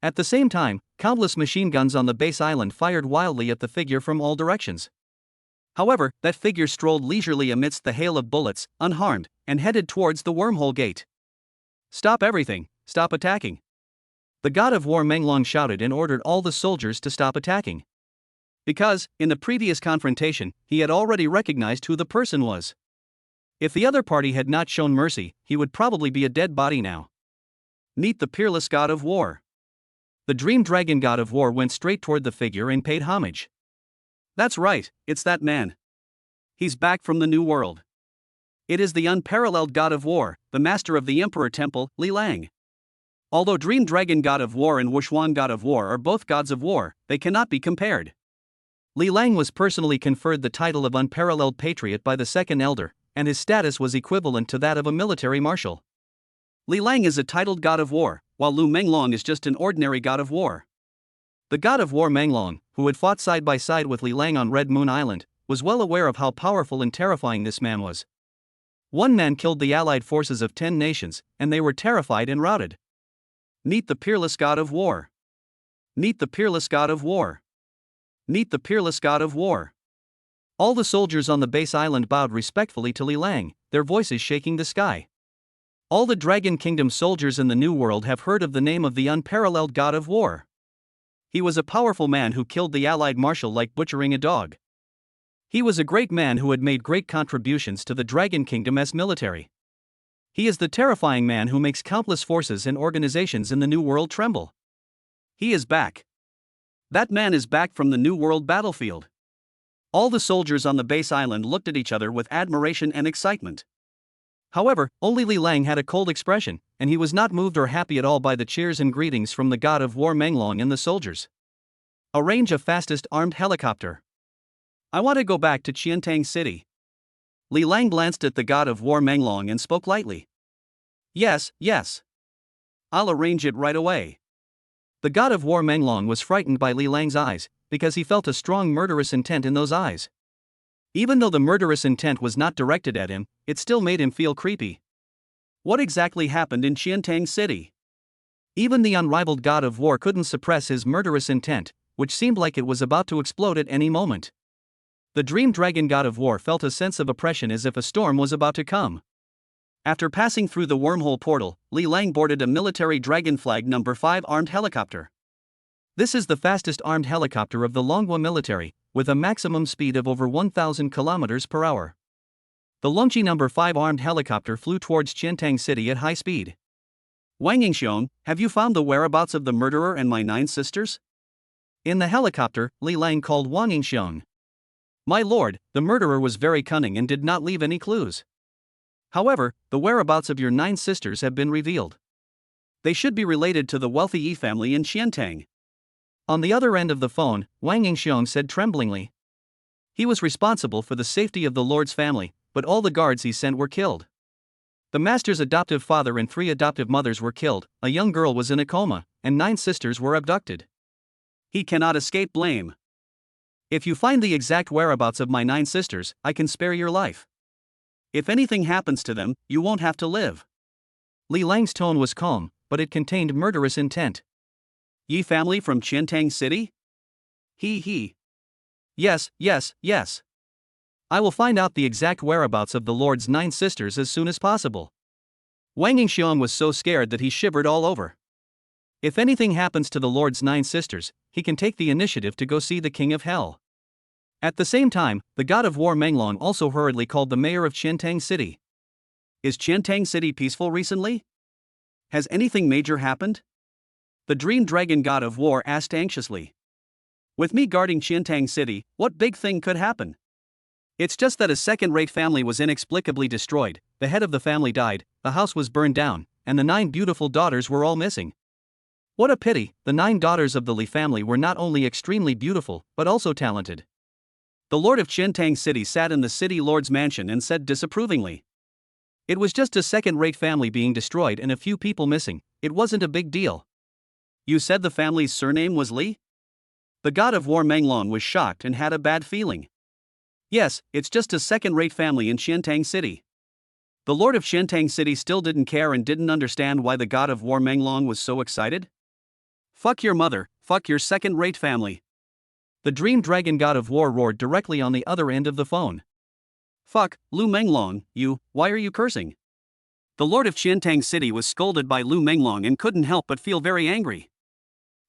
At the same time, countless machine guns on the base island fired wildly at the figure from all directions. However, that figure strolled leisurely amidst the hail of bullets, unharmed, and headed towards the wormhole gate. Stop everything, stop attacking. The god of war Menglong shouted and ordered all the soldiers to stop attacking. Because, in the previous confrontation, he had already recognized who the person was. If the other party had not shown mercy, he would probably be a dead body now. Meet the peerless god of war. The dream dragon god of war went straight toward the figure and paid homage. That's right, it's that man. He's back from the new world. It is the unparalleled god of war, the master of the Emperor Temple, Li Lang. Although Dream Dragon God of War and Wushuan God of War are both gods of war, they cannot be compared. Li Lang was personally conferred the title of Unparalleled Patriot by the Second Elder, and his status was equivalent to that of a military marshal. Li Lang is a titled god of war, while Lu Menglong is just an ordinary god of war. The god of war Menglong, who had fought side by side with Li Lang on Red Moon Island, was well aware of how powerful and terrifying this man was. One man killed the allied forces of 10 nations, and they were terrified and routed. Meet the peerless god of war. Meet the peerless god of war. Meet the peerless god of war. All the soldiers on the base island bowed respectfully to Li Lang, their voices shaking the sky. All the Dragon Kingdom soldiers in the New World have heard of the name of the unparalleled god of war. He was a powerful man who killed the allied marshal like butchering a dog. He was a great man who had made great contributions to the Dragon Kingdom as military. He is the terrifying man who makes countless forces and organizations in the New World tremble. He is back. That man is back from the New World battlefield. All the soldiers on the base island looked at each other with admiration and excitement. However, only Li Lang had a cold expression, and he was not moved or happy at all by the cheers and greetings from the god of war Menglong and the soldiers. Arrange a fastest armed helicopter. I want to go back to Qiantang City. Li Lang glanced at the god of war Menglong and spoke lightly. Yes, yes. I'll arrange it right away. The god of war Menglong was frightened by Li Lang's eyes, because he felt a strong murderous intent in those eyes. Even though the murderous intent was not directed at him, it still made him feel creepy. What exactly happened in Qiantang City? Even the unrivaled god of war couldn't suppress his murderous intent, which seemed like it was about to explode at any moment. The Dream Dragon god of war felt a sense of oppression as if a storm was about to come. After passing through the wormhole portal, Li Lang boarded a military Dragon Flag No. 5 armed helicopter. This is the fastest armed helicopter of the Longhua military, with a maximum speed of over 1,000 km per hour. The Longqi No. 5 armed helicopter flew towards Qiantang City at high speed. Wang Yingxiong, have you found the whereabouts of the murderer and my 9 sisters? In the helicopter, Li Lang called Wang Yingxiong. My lord, the murderer was very cunning and did not leave any clues. However, the whereabouts of your 9 sisters have been revealed. They should be related to the wealthy Yi family in Qiantang. On the other end of the phone, Wang Yingxiong said tremblingly. He was responsible for the safety of the Lord's family, but all the guards he sent were killed. The master's adoptive father and 3 adoptive mothers were killed, a young girl was in a coma, and 9 sisters were abducted. He cannot escape blame. If you find the exact whereabouts of my 9 sisters, I can spare your life. If anything happens to them, you won't have to live. Li Lang's tone was calm, but it contained murderous intent. Yi family from Qiantang City? He. Yes. I will find out the exact whereabouts of the Lord's 9 sisters as soon as possible. Wang Yingxiong was so scared that he shivered all over. If anything happens to the Lord's 9 sisters, he can take the initiative to go see the King of Hell. At the same time, the god of war Menglong also hurriedly called the mayor of Qiantang City. Is Qiantang City peaceful recently? Has anything major happened? The Dream Dragon god of war asked anxiously. With me guarding Qiantang City, what big thing could happen? It's just that a second-rate family was inexplicably destroyed, the head of the family died, the house was burned down, and the 9 beautiful daughters were all missing. What a pity, the 9 daughters of the Li family were not only extremely beautiful, but also talented. The Lord of Qiantang City sat in the city lord's mansion and said disapprovingly. It was just a second-rate family being destroyed and a few people missing, it wasn't a big deal. You said the family's surname was Li? The god of war Menglong was shocked and had a bad feeling. Yes, it's just a second-rate family in Qiantang City. The Lord of Qiantang City still didn't care and didn't understand why the god of war Menglong was so excited. Fuck your mother, fuck your second-rate family. The Dream Dragon god of war roared directly on the other end of the phone. Fuck, Lu Menglong, why are you cursing? The Lord of Qiantang City was scolded by Lu Menglong and couldn't help but feel very angry.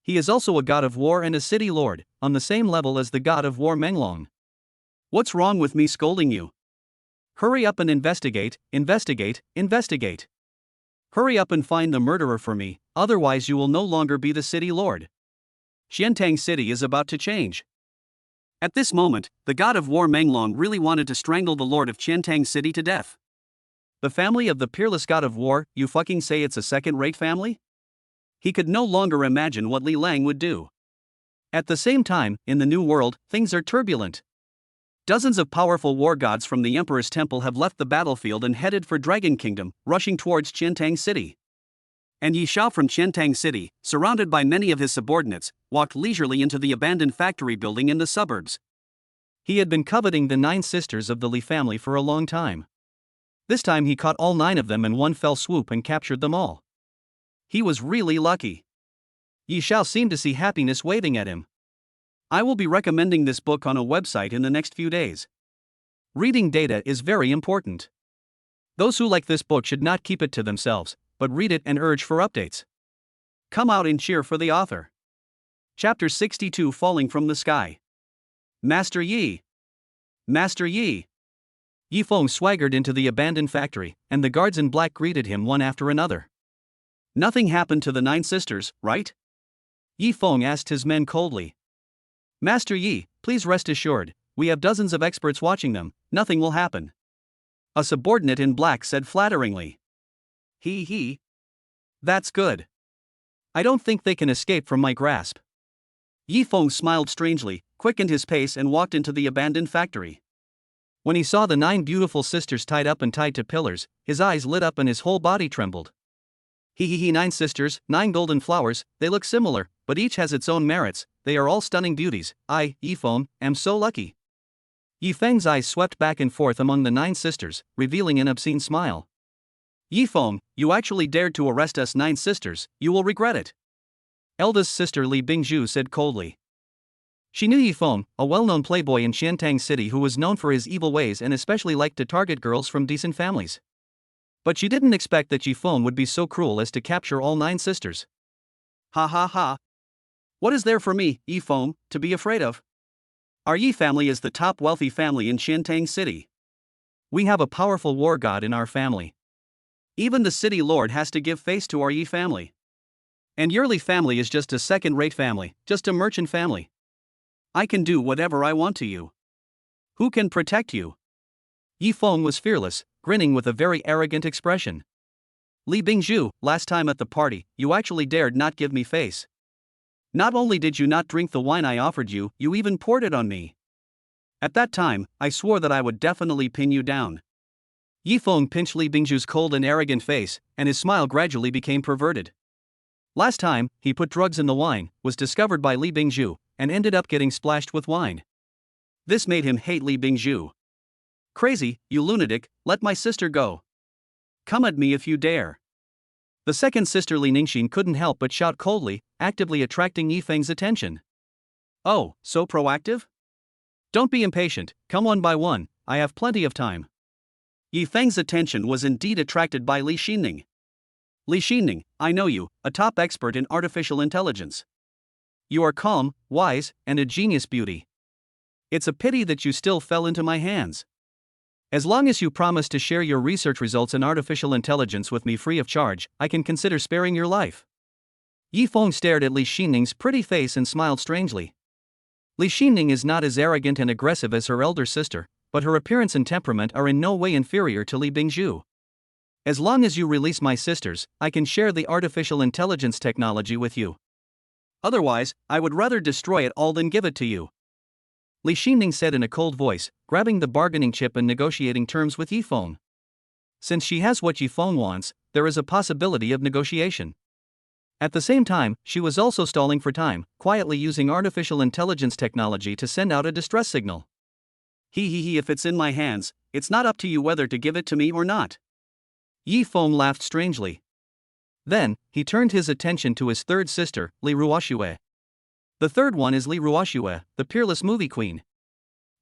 He is also a god of war and a city lord, on the same level as the god of war Menglong. What's wrong with me scolding you? Hurry up and investigate. Hurry up and find the murderer for me, otherwise you will no longer be the city lord. Qiantang City is about to change. At this moment, the god of war Menglong really wanted to strangle the Lord of Qiantang City to death. The family of the peerless god of war, you fucking say it's a second-rate family? He could no longer imagine what Li Lang would do. At the same time, in the New World, things are turbulent. Dozens of powerful war gods from the Emperor's Temple have left the battlefield and headed for Dragon Kingdom, rushing towards Qiantang City. And Yi Shao from Qiantang City, surrounded by many of his subordinates, walked leisurely into the abandoned factory building in the suburbs. He had been coveting the 9 sisters of the Li family for a long time. This time he caught all 9 of them in one fell swoop and captured them all. He was really lucky. Yi Shao seemed to see happiness waving at him. I will be recommending this book on a website in the next few days. Reading data is very important. Those who like this book should not keep it to themselves, but read it and urge for updates. Come out and cheer for the author. Chapter 62, Falling from the Sky. Master Yi! Master Yi! Yi Feng swaggered into the abandoned factory, and the guards in black greeted him one after another. Nothing happened to the 9 sisters, right? Yi Feng asked his men coldly. Master Yi, please rest assured, we have dozens of experts watching them, nothing will happen. A subordinate in black said flatteringly. He. That's good. I don't think they can escape from my grasp. Yi Feng smiled strangely, quickened his pace and walked into the abandoned factory. When he saw the 9 beautiful sisters tied up and tied to pillars, his eyes lit up and his whole body trembled. 9 sisters, 9 golden flowers, they look similar, but each has its own merits, they are all stunning beauties. I, Yi Feng, am so lucky. Yi Feng's eyes swept back and forth among the 9 sisters, revealing an obscene smile. Yi Feng, you actually dared to arrest us 9 sisters, you will regret it. Eldest sister Li Bingzhu said coldly. She knew Yi Feng, a well-known playboy in Xiantang City who was known for his evil ways and especially liked to target girls from decent families. But she didn't expect that Yi Feng would be so cruel as to capture all 9 sisters. Ha ha ha. What is there for me, Yi Feng, to be afraid of? Our Yi family is the top wealthy family in Xiantang City. We have a powerful war god in our family. Even the city lord has to give face to our Yi family. And your Li family is just a second-rate family, just a merchant family. I can do whatever I want to you. Who can protect you? Yi Feng was fearless, grinning with a very arrogant expression. Li Bingzhu, last time at the party, you actually dared not give me face. Not only did you not drink the wine I offered you, you even poured it on me. At that time, I swore that I would definitely pin you down. Yi Feng pinched Li Bingzhu's cold and arrogant face, and his smile gradually became perverted. Last time, he put drugs in the wine, was discovered by Li Bingzhu, and ended up getting splashed with wine. This made him hate Li Bingzhu. Crazy, you lunatic, let my sister go. Come at me if you dare. The second sister Li Ningxin couldn't help but shout coldly, actively attracting Yi Feng's attention. Oh, so proactive? Don't be impatient, come one by one, I have plenty of time. Yi Feng's attention was indeed attracted by Li Xining. Li Xining, I know you, a top expert in artificial intelligence. You are calm, wise, and a genius beauty. It's a pity that you still fell into my hands. As long as you promise to share your research results in artificial intelligence with me free of charge, I can consider sparing your life. Yi Feng stared at Li Xining's pretty face and smiled strangely. Li Xining is not as arrogant and aggressive as her elder sister, but her appearance and temperament are in no way inferior to Li Bingzhu. As long as you release my sisters, I can share the artificial intelligence technology with you. Otherwise, I would rather destroy it all than give it to you. Li Xining said in a cold voice, grabbing the bargaining chip and negotiating terms with Yi Feng. Since she has what Yi Feng wants, there is a possibility of negotiation. At the same time, she was also stalling for time, quietly using artificial intelligence technology to send out a distress signal. If it's in my hands, it's not up to you whether to give it to me or not. Yi Feng laughed strangely. Then, he turned his attention to his third sister, Li Ruoxue. The third one is Li Ruoxue, the peerless movie queen.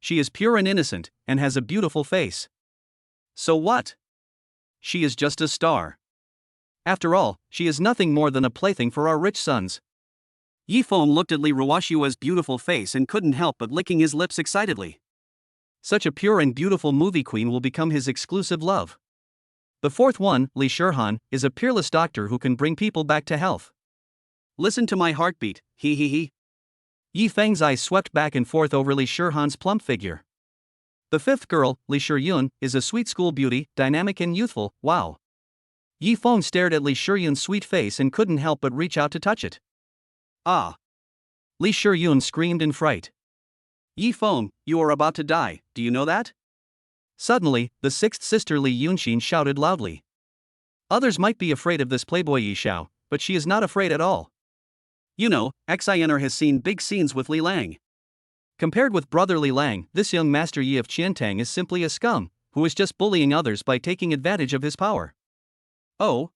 She is pure and innocent, and has a beautiful face. So what? She is just a star. After all, she is nothing more than a plaything for our rich sons. Yi Feng looked at Li Ruoxue's beautiful face and couldn't help but licking his lips excitedly. Such a pure and beautiful movie queen will become his exclusive love. The fourth one, Li Shihan, is a peerless doctor who can bring people back to health. Listen to my heartbeat, Yi Feng's eyes swept back and forth over Li Shihan's plump figure. The fifth girl, Li Shiyun, is a sweet school beauty, dynamic and youthful, wow. Yi Feng stared at Li Shiyun's sweet face and couldn't help but reach out to touch it. Ah! Li Shiyun screamed in fright. Yi Feng, you are about to die, do you know that? Suddenly, the sixth sister Li Yunxin shouted loudly. Others might be afraid of this playboy Yi Xiao, but she is not afraid at all. You know, Xener has seen big scenes with Li Lang. Compared with brother Li Lang, this young Master Yi of Qiantang is simply a scum, who is just bullying others by taking advantage of his power. Oh?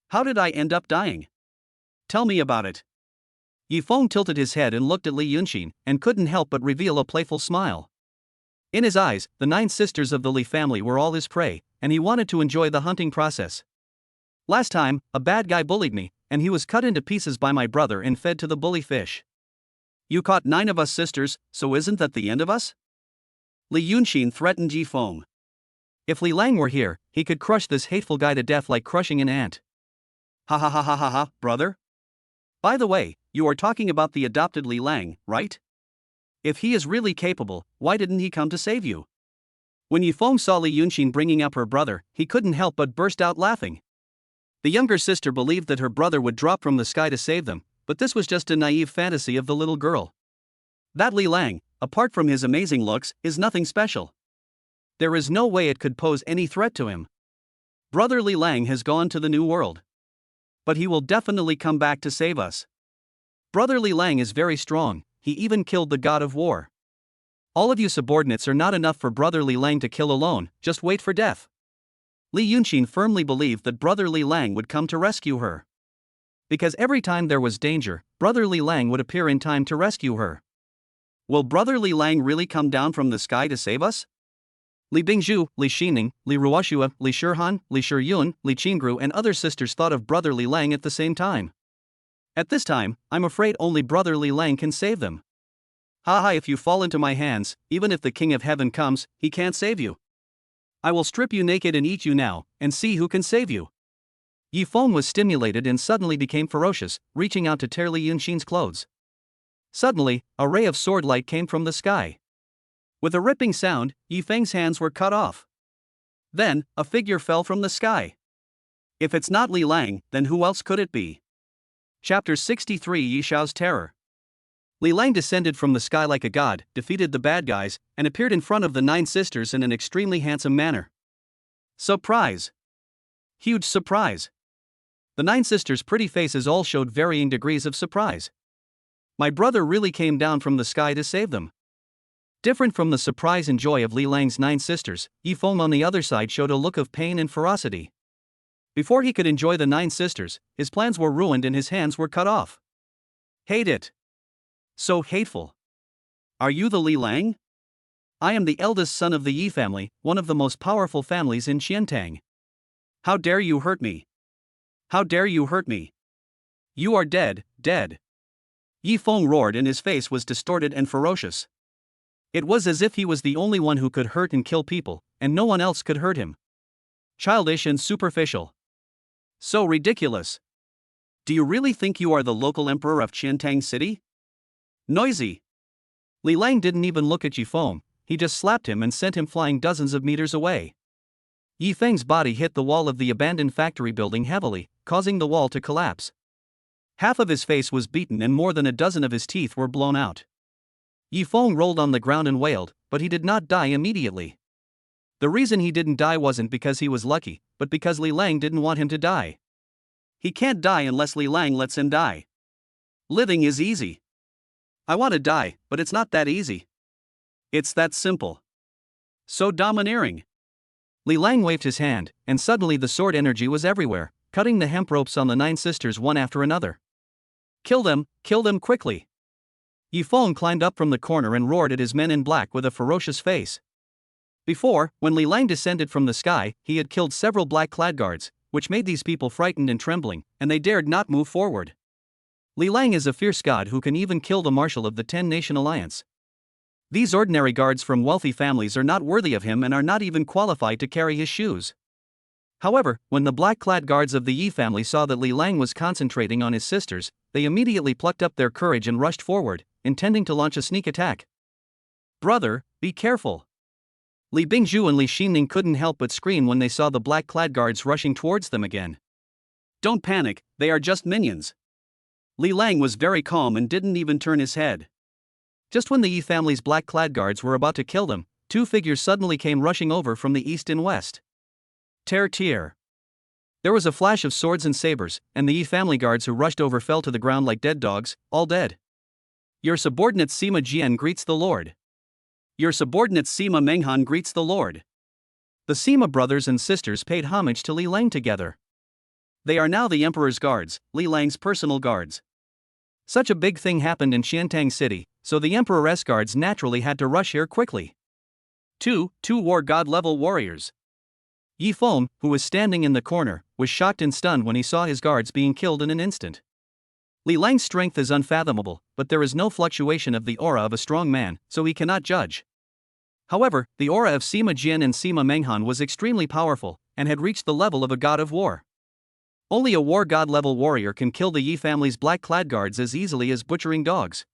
How did I end up dying? Tell me about it. Yi Feng tilted his head and looked at Li Yunxin, and couldn't help but reveal a playful smile. In his eyes, the 9 sisters of the Li family were all his prey, and he wanted to enjoy the hunting process. Last time, a bad guy bullied me, and he was cut into pieces by my brother and fed to the bully fish. You caught 9 of us sisters, so isn't that the end of us? Li Yunxin threatened Yi Feng. If Li Lang were here, he could crush this hateful guy to death like crushing an ant. Ha ha ha ha ha ha, brother? By the way, you are talking about the adopted Li Lang, right? If he is really capable, why didn't he come to save you? When Yi Feng saw Li Yunxin bringing up her brother, he couldn't help but burst out laughing. The younger sister believed that her brother would drop from the sky to save them, but this was just a naive fantasy of the little girl. That Li Lang, apart from his amazing looks, is nothing special. There is no way it could pose any threat to him. Brother Li Lang has gone to the new world. But he will definitely come back to save us. Brother Li Lang is very strong, he even killed the god of war. All of you subordinates are not enough for Brother Li Lang to kill alone, just wait for death. Li Yunxin firmly believed that Brother Li Lang would come to rescue her. Because every time there was danger, Brother Li Lang would appear in time to rescue her. Will Brother Li Lang really come down from the sky to save us? Li Bingzhu, Li Xining, Li Ruoxue, Li Shihan, Li Shiyun, Li Qingru and other sisters thought of Brother Li Lang at the same time. At this time, I'm afraid only Brother Li Lang can save them. Ha ha, if you fall into my hands, even if the King of Heaven comes, he can't save you. I will strip you naked and eat you now, and see who can save you. Yi Feng was stimulated and suddenly became ferocious, reaching out to tear Li Yunxin's clothes. Suddenly, a ray of sword light came from the sky. With a ripping sound, Yi Feng's hands were cut off. Then, a figure fell from the sky. If it's not Li Lang, then who else could it be? Chapter 63 Yi Xiao's Terror. Li Lang descended from the sky like a god, defeated the bad guys, and appeared in front of the 9 sisters in an extremely handsome manner. Surprise! Huge surprise! The 9 sisters' pretty faces all showed varying degrees of surprise. My brother really came down from the sky to save them. Different from the surprise and joy of Li Lang's 9 sisters, Yi Feng on the other side showed a look of pain and ferocity. Before he could enjoy the 9 sisters, his plans were ruined and his hands were cut off. Hate it! So hateful. Are you the Li Lang? I am the eldest son of the Yi family, one of the most powerful families in Xiantang. How dare you hurt me? How dare you hurt me? You are dead, dead. Yi Feng roared and his face was distorted and ferocious. It was as if he was the only one who could hurt and kill people, and no one else could hurt him. Childish and superficial. So ridiculous. Do you really think you are the local emperor of Qiantang City? Noisy. Li Lang didn't even look at Yi Feng, he just slapped him and sent him flying dozens of meters away. Yi Feng's body hit the wall of the abandoned factory building heavily, causing the wall to collapse. Half of his face was beaten and more than a dozen of his teeth were blown out. Yi Feng rolled on the ground and wailed, but he did not die immediately. The reason he didn't die wasn't because he was lucky, but because Li Lang didn't want him to die. He can't die unless Li Lang lets him die. Living is easy. I want to die, but it's not that easy. It's that simple. So domineering. Li Lang waved his hand, and suddenly the sword energy was everywhere, cutting the hemp ropes on the 9 sisters one after another. Kill them quickly. Yi Feng climbed up from the corner and roared at his men in black with a ferocious face. Before, when Li Lang descended from the sky, he had killed several black-clad guards, which made these people frightened and trembling, and they dared not move forward. Li Lang is a fierce god who can even kill the marshal of the 10-nation alliance. These ordinary guards from wealthy families are not worthy of him and are not even qualified to carry his shoes. However, when the black-clad guards of the Yi family saw that Li Lang was concentrating on his sisters, they immediately plucked up their courage and rushed forward, intending to launch a sneak attack. Brother, be careful. Li Bingzhu and Li Xining couldn't help but scream when they saw the black-clad guards rushing towards them again. Don't panic, they are just minions. Li Lang was very calm and didn't even turn his head. Just when the Yi family's black-clad guards were about to kill them, 2 figures suddenly came rushing over from the east and west. Tear. There was a flash of swords and sabers, and the Yi family guards who rushed over fell to the ground like dead dogs, all dead. Your subordinate Sima Jian greets the Lord. Your subordinate Sima Menghan greets the Lord. The Sima brothers and sisters paid homage to Li Lang together. They are now the Emperor's guards, Li Lang's personal guards. Such a big thing happened in Qiantang City, so the Emperor's guards naturally had to rush here quickly. Two war god level warriors. Yi Feng, who was standing in the corner, was shocked and stunned when he saw his guards being killed in an instant. Li Lang's strength is unfathomable, but there is no fluctuation of the aura of a strong man, so he cannot judge. However, the aura of Sima Jian and Sima Menghan was extremely powerful, and had reached the level of a god of war. Only a war god level warrior can kill the Yi family's black-clad guards as easily as butchering dogs.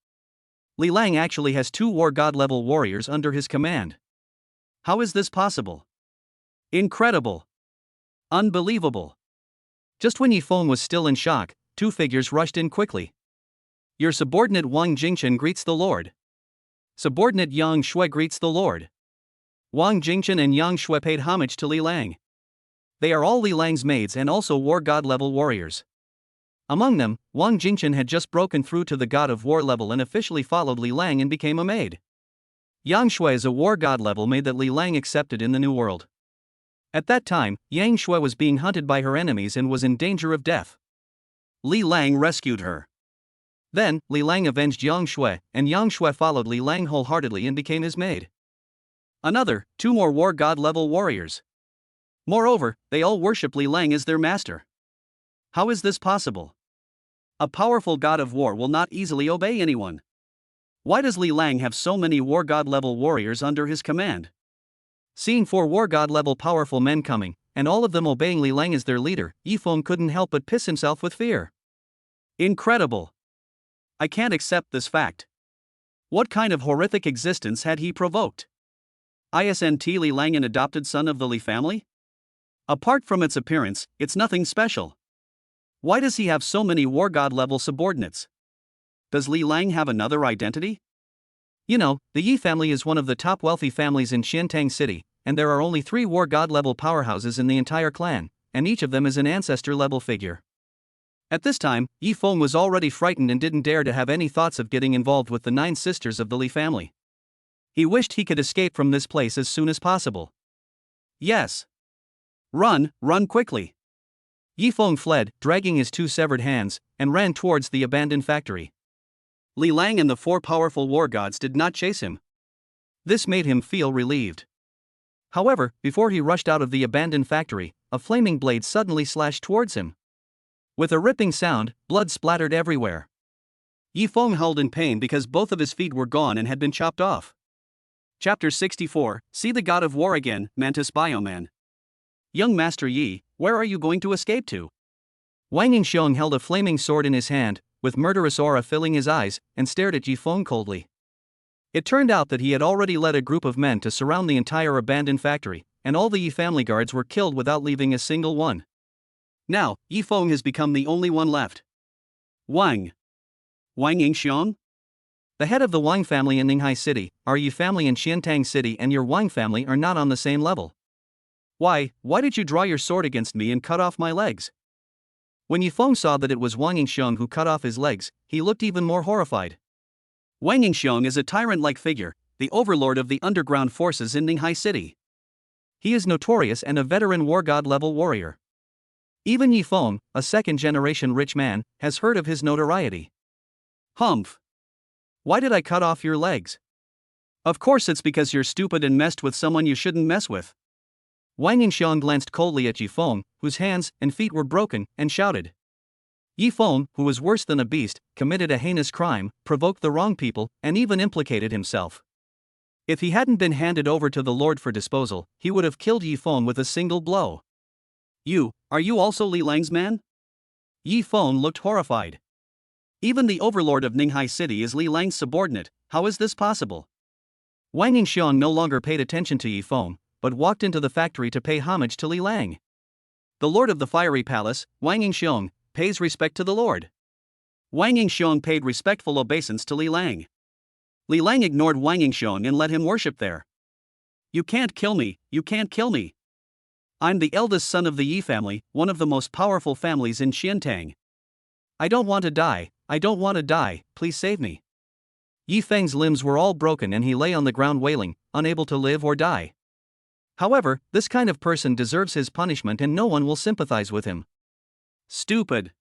Li Lang actually has 2 war god level warriors under his command. How is this possible? Incredible! Unbelievable! Just when Yi Feng was still in shock, 2 figures rushed in quickly. Your subordinate Wang Jingchen greets the Lord. Subordinate Yang Shui greets the Lord. Wang Jingchen and Yang Shui paid homage to Li Lang. They are all Li Lang's maids and also war god level warriors. Among them, Wang Jingchen had just broken through to the god of war level and officially followed Li Lang and became a maid. Yang Shui is a war god level maid that Li Lang accepted in the New World. At that time, Yang Shui was being hunted by her enemies and was in danger of death. Li Lang rescued her. Then, Li Lang avenged Yang Shui, and Yang Shui followed Li Lang wholeheartedly and became his maid. Another, 2 more war god level warriors. Moreover, they all worship Li Lang as their master. How is this possible? A powerful god of war will not easily obey anyone. Why does Li Lang have so many war god level warriors under his command? Seeing 4 war god level powerful men coming, and all of them obeying Li Lang as their leader, Yi Feng couldn't help but piss himself with fear. Incredible! I can't accept this fact. What kind of horrific existence had he provoked? Isn't Li Lang an adopted son of the Li family? Apart from its appearance, it's nothing special. Why does he have so many war god level subordinates? Does Li Lang have another identity? You know, the Yi family is one of the top wealthy families in Xiantang City, and there are only 3 war god level powerhouses in the entire clan, and each of them is an ancestor level figure. At this time, Yi Feng was already frightened and didn't dare to have any thoughts of getting involved with the 9 sisters of the Li family. He wished he could escape from this place as soon as possible. Yes. Run quickly. Yi Feng fled, dragging his 2 severed hands, and ran towards the abandoned factory. Li Lang and the 4 powerful war gods did not chase him. This made him feel relieved. However, before he rushed out of the abandoned factory, a flaming blade suddenly slashed towards him. With a ripping sound, blood splattered everywhere. Yi Feng howled in pain because both of his feet were gone and had been chopped off. Chapter 64, See the God of War Again, Mantis Bioman. Young Master Yi, where are you going to escape to? Wang Yingxiong held a flaming sword in his hand, with murderous aura filling his eyes, and stared at Yi Feng coldly. It turned out that he had already led a group of men to surround the entire abandoned factory, and all the Yi family guards were killed without leaving a single one. Now, Yi Feng has become the only one left. Wang Yingxiong? The head of the Wang family in Ninghai City, our Yi family in Xiantang City and your Wang family are not on the same level. Why did you draw your sword against me and cut off my legs? When Yi Feng saw that it was Wang Yingxiong who cut off his legs, he looked even more horrified. Wang Yingxiong is a tyrant-like figure, the overlord of the underground forces in Ninghai City. He is notorious and a veteran war god level warrior. Even Yi Feng, a second-generation rich man, has heard of his notoriety. Humph! Why did I cut off your legs? Of course it's because you're stupid and messed with someone you shouldn't mess with. Wang Yingxiong glanced coldly at Yi Feng, whose hands and feet were broken, and shouted. Yi Feng, who was worse than a beast, committed a heinous crime, provoked the wrong people, and even implicated himself. If he hadn't been handed over to the Lord for disposal, he would have killed Yi Feng with a single blow. Are you also Li Lang's man? Yi Feng looked horrified. Even the overlord of Ninghai City is Li Lang's subordinate, how is this possible? Wang Yingxiong no longer paid attention to Yi Feng, but walked into the factory to pay homage to Li Lang. The lord of the fiery palace, Wang Yingxiong, pays respect to the lord. Wang Yingxiong paid respectful obeisance to Li Lang. Li Lang ignored Wang Yingxiong and let him worship there. You can't kill me, you can't kill me. I'm the eldest son of the Yi family, one of the most powerful families in Xiantang. I don't want to die, please save me. Yi Feng's limbs were all broken and he lay on the ground wailing, unable to live or die. However, this kind of person deserves his punishment and no one will sympathize with him. Stupid.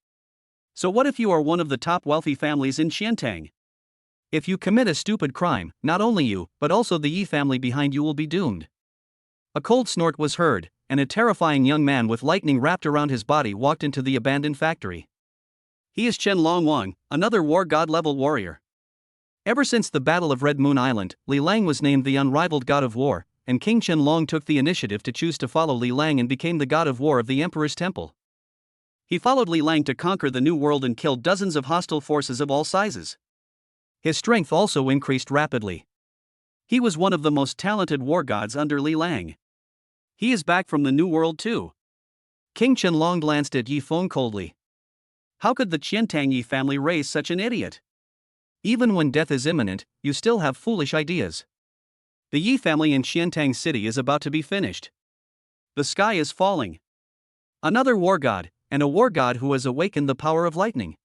So what if you are one of the top wealthy families in Xiantang? If you commit a stupid crime, not only you, but also the Yi family behind you will be doomed. A cold snort was heard, and a terrifying young man with lightning wrapped around his body walked into the abandoned factory. He is Chen Longwang, another war god-level warrior. Ever since the Battle of Red Moon Island, Li Lang was named the unrivaled god of war, and King Chen Long took the initiative to choose to follow Li Lang and became the god of war of the Emperor's Temple. He followed Li Lang to conquer the New World and killed dozens of hostile forces of all sizes. His strength also increased rapidly. He was one of the most talented war gods under Li Lang. He is back from the New World too. King Chen Long glanced at Yi Feng coldly. How could the Qiantang Yi family raise such an idiot? Even when death is imminent, you still have foolish ideas. The Yi family in Qiantang City is about to be finished. The sky is falling. Another war god, and a war god who has awakened the power of lightning.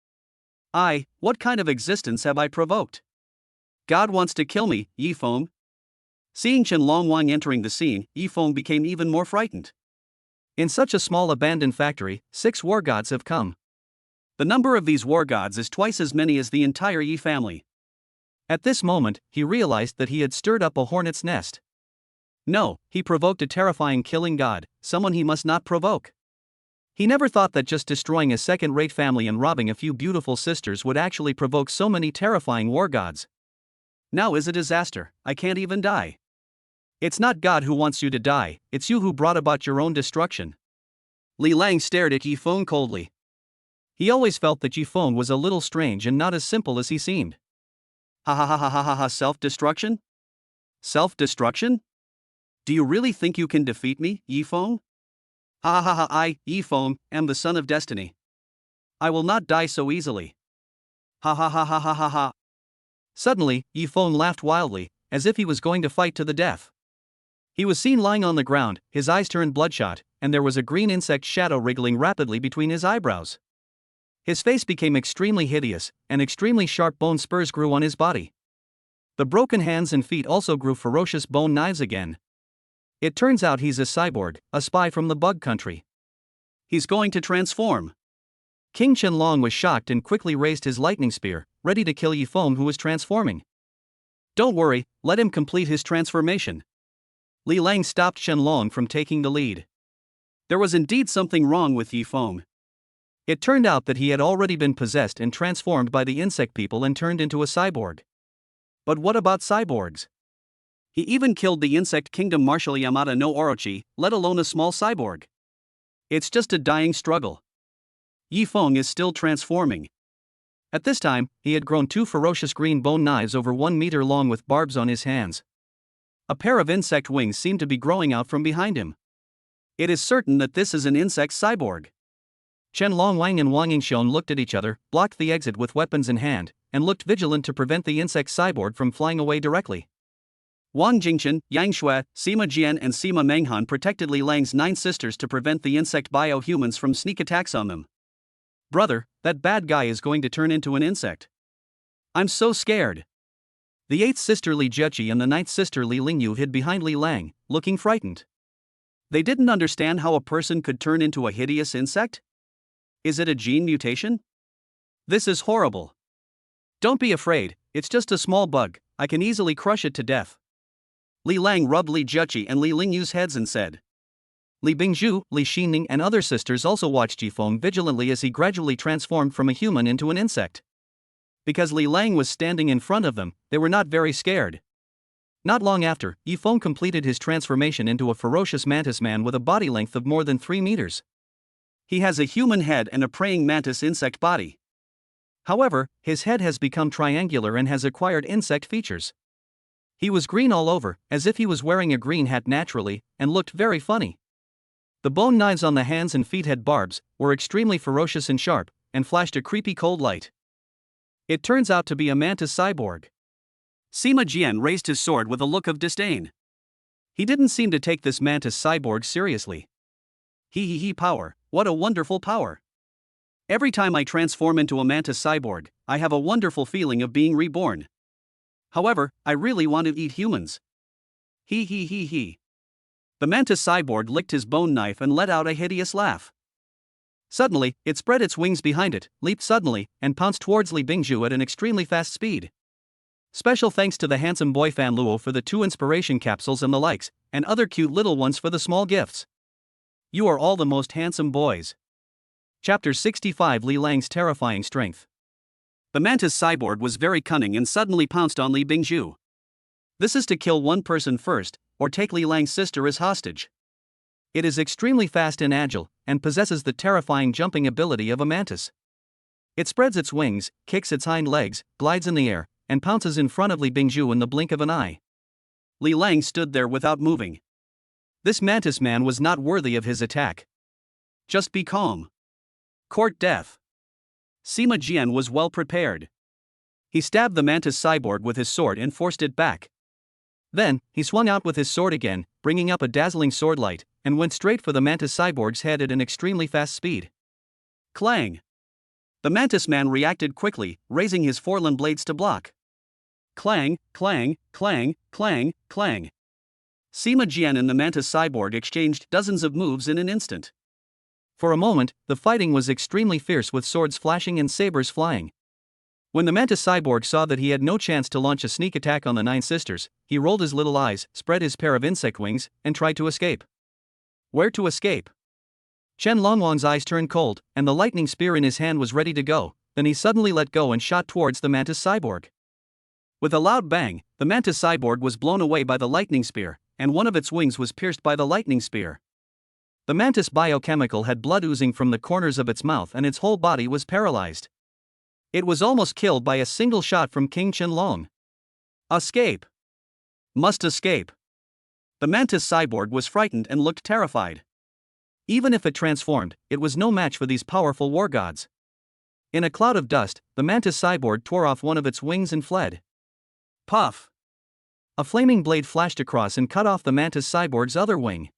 What kind of existence have I provoked? God wants to kill me, Yi Feng. Seeing Chen Longwang entering the scene, Yi Feng became even more frightened. In such a small abandoned factory, 6 war gods have come. The number of these war gods is twice as many as the entire Yi family. At this moment, he realized that he had stirred up a hornet's nest. No, he provoked a terrifying killing god, someone he must not provoke. He never thought that just destroying a second-rate family and robbing a few beautiful sisters would actually provoke so many terrifying war gods. Now is a disaster, I can't even die. It's not God who wants you to die, it's you who brought about your own destruction. Li Lang stared at Yi Feng coldly. He always felt that Yi Feng was a little strange and not as simple as he seemed. Ha, self-destruction? Self-destruction? Do you really think you can defeat me, Yi Feng? I, Yi Feng, am the son of destiny. I will not die so easily. Ha. Suddenly, Yi Feng laughed wildly, as if he was going to fight to the death. He was seen lying on the ground, his eyes turned bloodshot, and there was a green insect shadow wriggling rapidly between his eyebrows. His face became extremely hideous, and extremely sharp bone spurs grew on his body. The broken hands and feet also grew ferocious bone knives again. It turns out he's a cyborg, a spy from the bug country. He's going to transform. King Chen Long was shocked and quickly raised his lightning spear, ready to kill Yi Feng who was transforming. Don't worry, let him complete his transformation. Li Lang stopped Chen Long from taking the lead. There was indeed something wrong with Yi Feng. It turned out that he had already been possessed and transformed by the insect people and turned into a cyborg. But what about cyborgs? He even killed the insect kingdom Marshal Yamada no Orochi, let alone a small cyborg. It's just a dying struggle. Yi Feng is still transforming. At this time, he had grown 2 ferocious green bone knives over 1 meter long with barbs on his hands. A pair of insect wings seemed to be growing out from behind him. It is certain that this is an insect cyborg. Chen Longwang and Wang Yingxian looked at each other, blocked the exit with weapons in hand, and looked vigilant to prevent the insect cyborg from flying away directly. Wang Jingchen, Yang Shui, Sima Jian and Sima Menghan protected Li Lang's 9 sisters to prevent the insect bio-humans from sneak attacks on them. Brother, that bad guy is going to turn into an insect. I'm so scared. The 8th sister Li Jieqi and the 9th sister Li Lingyu hid behind Li Lang, looking frightened. They didn't understand how a person could turn into a hideous insect? Is it a gene mutation? This is horrible. Don't be afraid, it's just a small bug, I can easily crush it to death. Li Lang rubbed Li Jieqi and Li Lingyu's heads and said. Li Bingzhu, Li Xining and other sisters also watched Yi Feng vigilantly as he gradually transformed from a human into an insect. Because Li Lang was standing in front of them, they were not very scared. Not long after, Yi Feng completed his transformation into a ferocious mantis man with a body length of more than 3 meters. He has a human head and a praying mantis insect body. However, his head has become triangular and has acquired insect features. He was green all over, as if he was wearing a green hat naturally, and looked very funny. The bone knives on the hands and feet had barbs, were extremely ferocious and sharp, and flashed a creepy cold light. It turns out to be a mantis cyborg. Sima Jian raised his sword with a look of disdain. He didn't seem to take this mantis cyborg seriously. Power, what a wonderful power. Every time I transform into a mantis cyborg, I have a wonderful feeling of being reborn. However, I really want to eat humans. The mantis cyborg licked his bone knife and let out a hideous laugh. Suddenly, it spread its wings behind it, leaped suddenly, and pounced towards Li Bingzhu at an extremely fast speed. Special thanks to the handsome boy fan Luo for the 2 inspiration capsules and the likes, and other cute little ones for the small gifts. You are all the most handsome boys. Chapter 65 Li Lang's terrifying strength. The mantis cyborg was very cunning and suddenly pounced on Li Bingzhu. This is to kill one person first, or take Li Lang's sister as hostage. It is extremely fast and agile, and possesses the terrifying jumping ability of a mantis. It spreads its wings, kicks its hind legs, glides in the air, and pounces in front of Li Bingzhu in the blink of an eye. Li Lang stood there without moving. This mantis man was not worthy of his attack. Just be calm. Court death. Sima Jian was well prepared. He stabbed the mantis cyborg with his sword and forced it back. Then, he swung out with his sword again, bringing up a dazzling sword light, and went straight for the mantis cyborg's head at an extremely fast speed. Clang! The mantis man reacted quickly, raising his forelimb blades to block. Clang, clang, clang, clang, clang. Sima Jian and the mantis cyborg exchanged dozens of moves in an instant. For a moment, the fighting was extremely fierce with swords flashing and sabers flying. When the mantis cyborg saw that he had no chance to launch a sneak attack on the 9 sisters, he rolled his little eyes, spread his pair of insect wings, and tried to escape. Where to escape? Chen Longwang's eyes turned cold, and the lightning spear in his hand was ready to go. Then he suddenly let go and shot towards the mantis cyborg. With a loud bang, the mantis cyborg was blown away by the lightning spear, and one of its wings was pierced by the lightning spear. The mantis biochemical had blood oozing from the corners of its mouth and its whole body was paralyzed. It was almost killed by a single shot from King Qianlong. Escape! Must escape! The mantis cyborg was frightened and looked terrified. Even if it transformed, it was no match for these powerful war gods. In a cloud of dust, the mantis cyborg tore off one of its wings and fled. Puff! A flaming blade flashed across and cut off the mantis cyborg's other wing.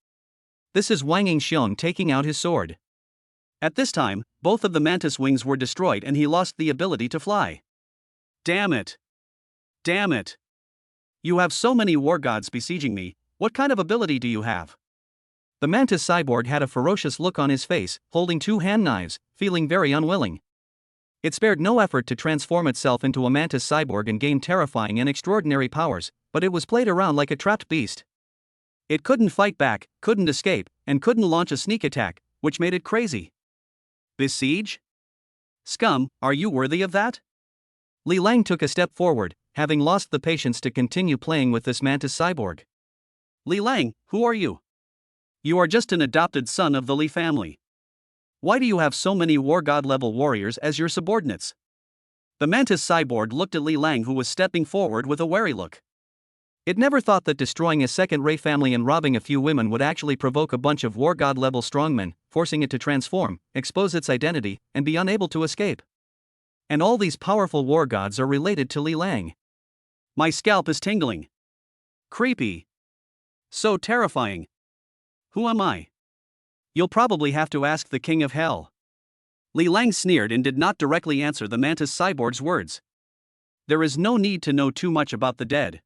This is Wang Yingxiong taking out his sword. At this time, both of the mantis wings were destroyed and he lost the ability to fly. Damn it! Damn it! You have so many war gods besieging me, what kind of ability do you have? The mantis cyborg had a ferocious look on his face, holding 2 hand knives, feeling very unwilling. It spared no effort to transform itself into a mantis cyborg and gain terrifying and extraordinary powers, but it was played around like a trapped beast. It couldn't fight back, couldn't escape, and couldn't launch a sneak attack, which made it crazy. Besiege? Scum, are you worthy of that? Li Lang took a step forward, having lost the patience to continue playing with this mantis cyborg. Li Lang, who are you? You are just an adopted son of the Li family. Why do you have so many war god level warriors as your subordinates? The mantis cyborg looked at Li Lang, who was stepping forward with a wary look. It never thought that destroying a second-ray family and robbing a few women would actually provoke a bunch of war god level strongmen, forcing it to transform, expose its identity, and be unable to escape. And all these powerful war gods are related to Li Lang. My scalp is tingling. Creepy. So terrifying. Who am I? You'll probably have to ask the King of Hell. Li Lang sneered and did not directly answer the mantis cyborg's words. There is no need to know too much about the dead.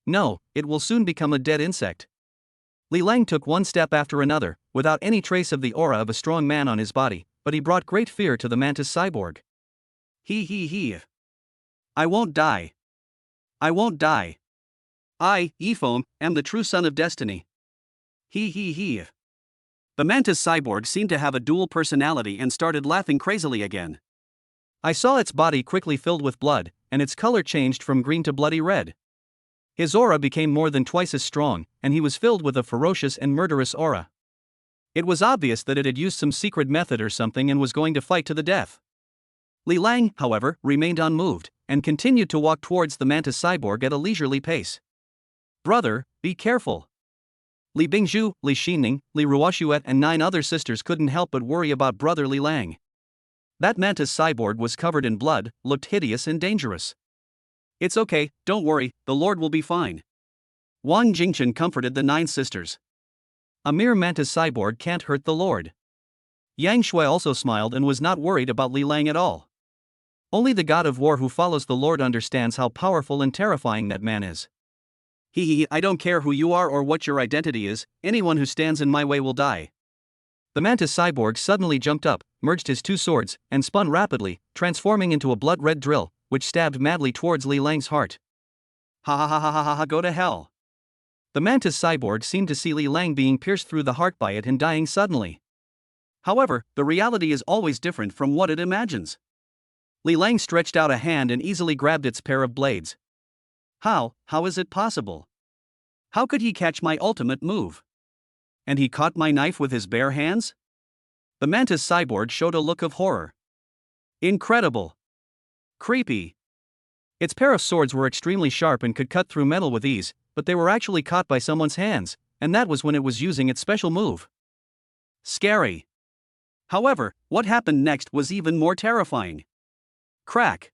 No, it will soon become a dead insect. Li Lang took one step after another, without any trace of the aura of a strong man on his body, but he brought great fear to the mantis cyborg. He. I won't die. I won't die. I, Ifom, am the true son of destiny. He. The mantis cyborg seemed to have a dual personality and started laughing crazily again. I saw its body quickly filled with blood, and its color changed from green to bloody red. His aura became more than twice as strong, and he was filled with a ferocious and murderous aura. It was obvious that it had used some secret method or something and was going to fight to the death. Li Lang, however, remained unmoved, and continued to walk towards the mantis cyborg at a leisurely pace. Brother, be careful. Li Bingzhu, Li Xining, Li Ruoshuet and 9 other sisters couldn't help but worry about brother Li Lang. That mantis cyborg was covered in blood, looked hideous and dangerous. It's okay, don't worry, the Lord will be fine. Wang Jingchen comforted the 9 sisters. A mere mantis cyborg can't hurt the Lord. Yang Shui also smiled and was not worried about Li Lang at all. Only the god of war who follows the Lord understands how powerful and terrifying that man is. I don't care who you are or what your identity is, anyone who stands in my way will die. The mantis cyborg suddenly jumped up, merged his 2 swords, and spun rapidly, transforming into a blood-red drill, which stabbed madly towards Li Lang's heart. Ha ha ha ha ha ha, go to hell. The mantis cyborg seemed to see Li Lang being pierced through the heart by it and dying suddenly. However, the reality is always different from what it imagines. Li Lang stretched out a hand and easily grabbed its pair of blades. How is it possible? How could he catch my ultimate move? And he caught my knife with his bare hands? The mantis cyborg showed a look of horror. Incredible. Creepy. Its pair of swords were extremely sharp and could cut through metal with ease, but they were actually caught by someone's hands, and that was when it was using its special move. Scary. However, what happened next was even more terrifying. Crack.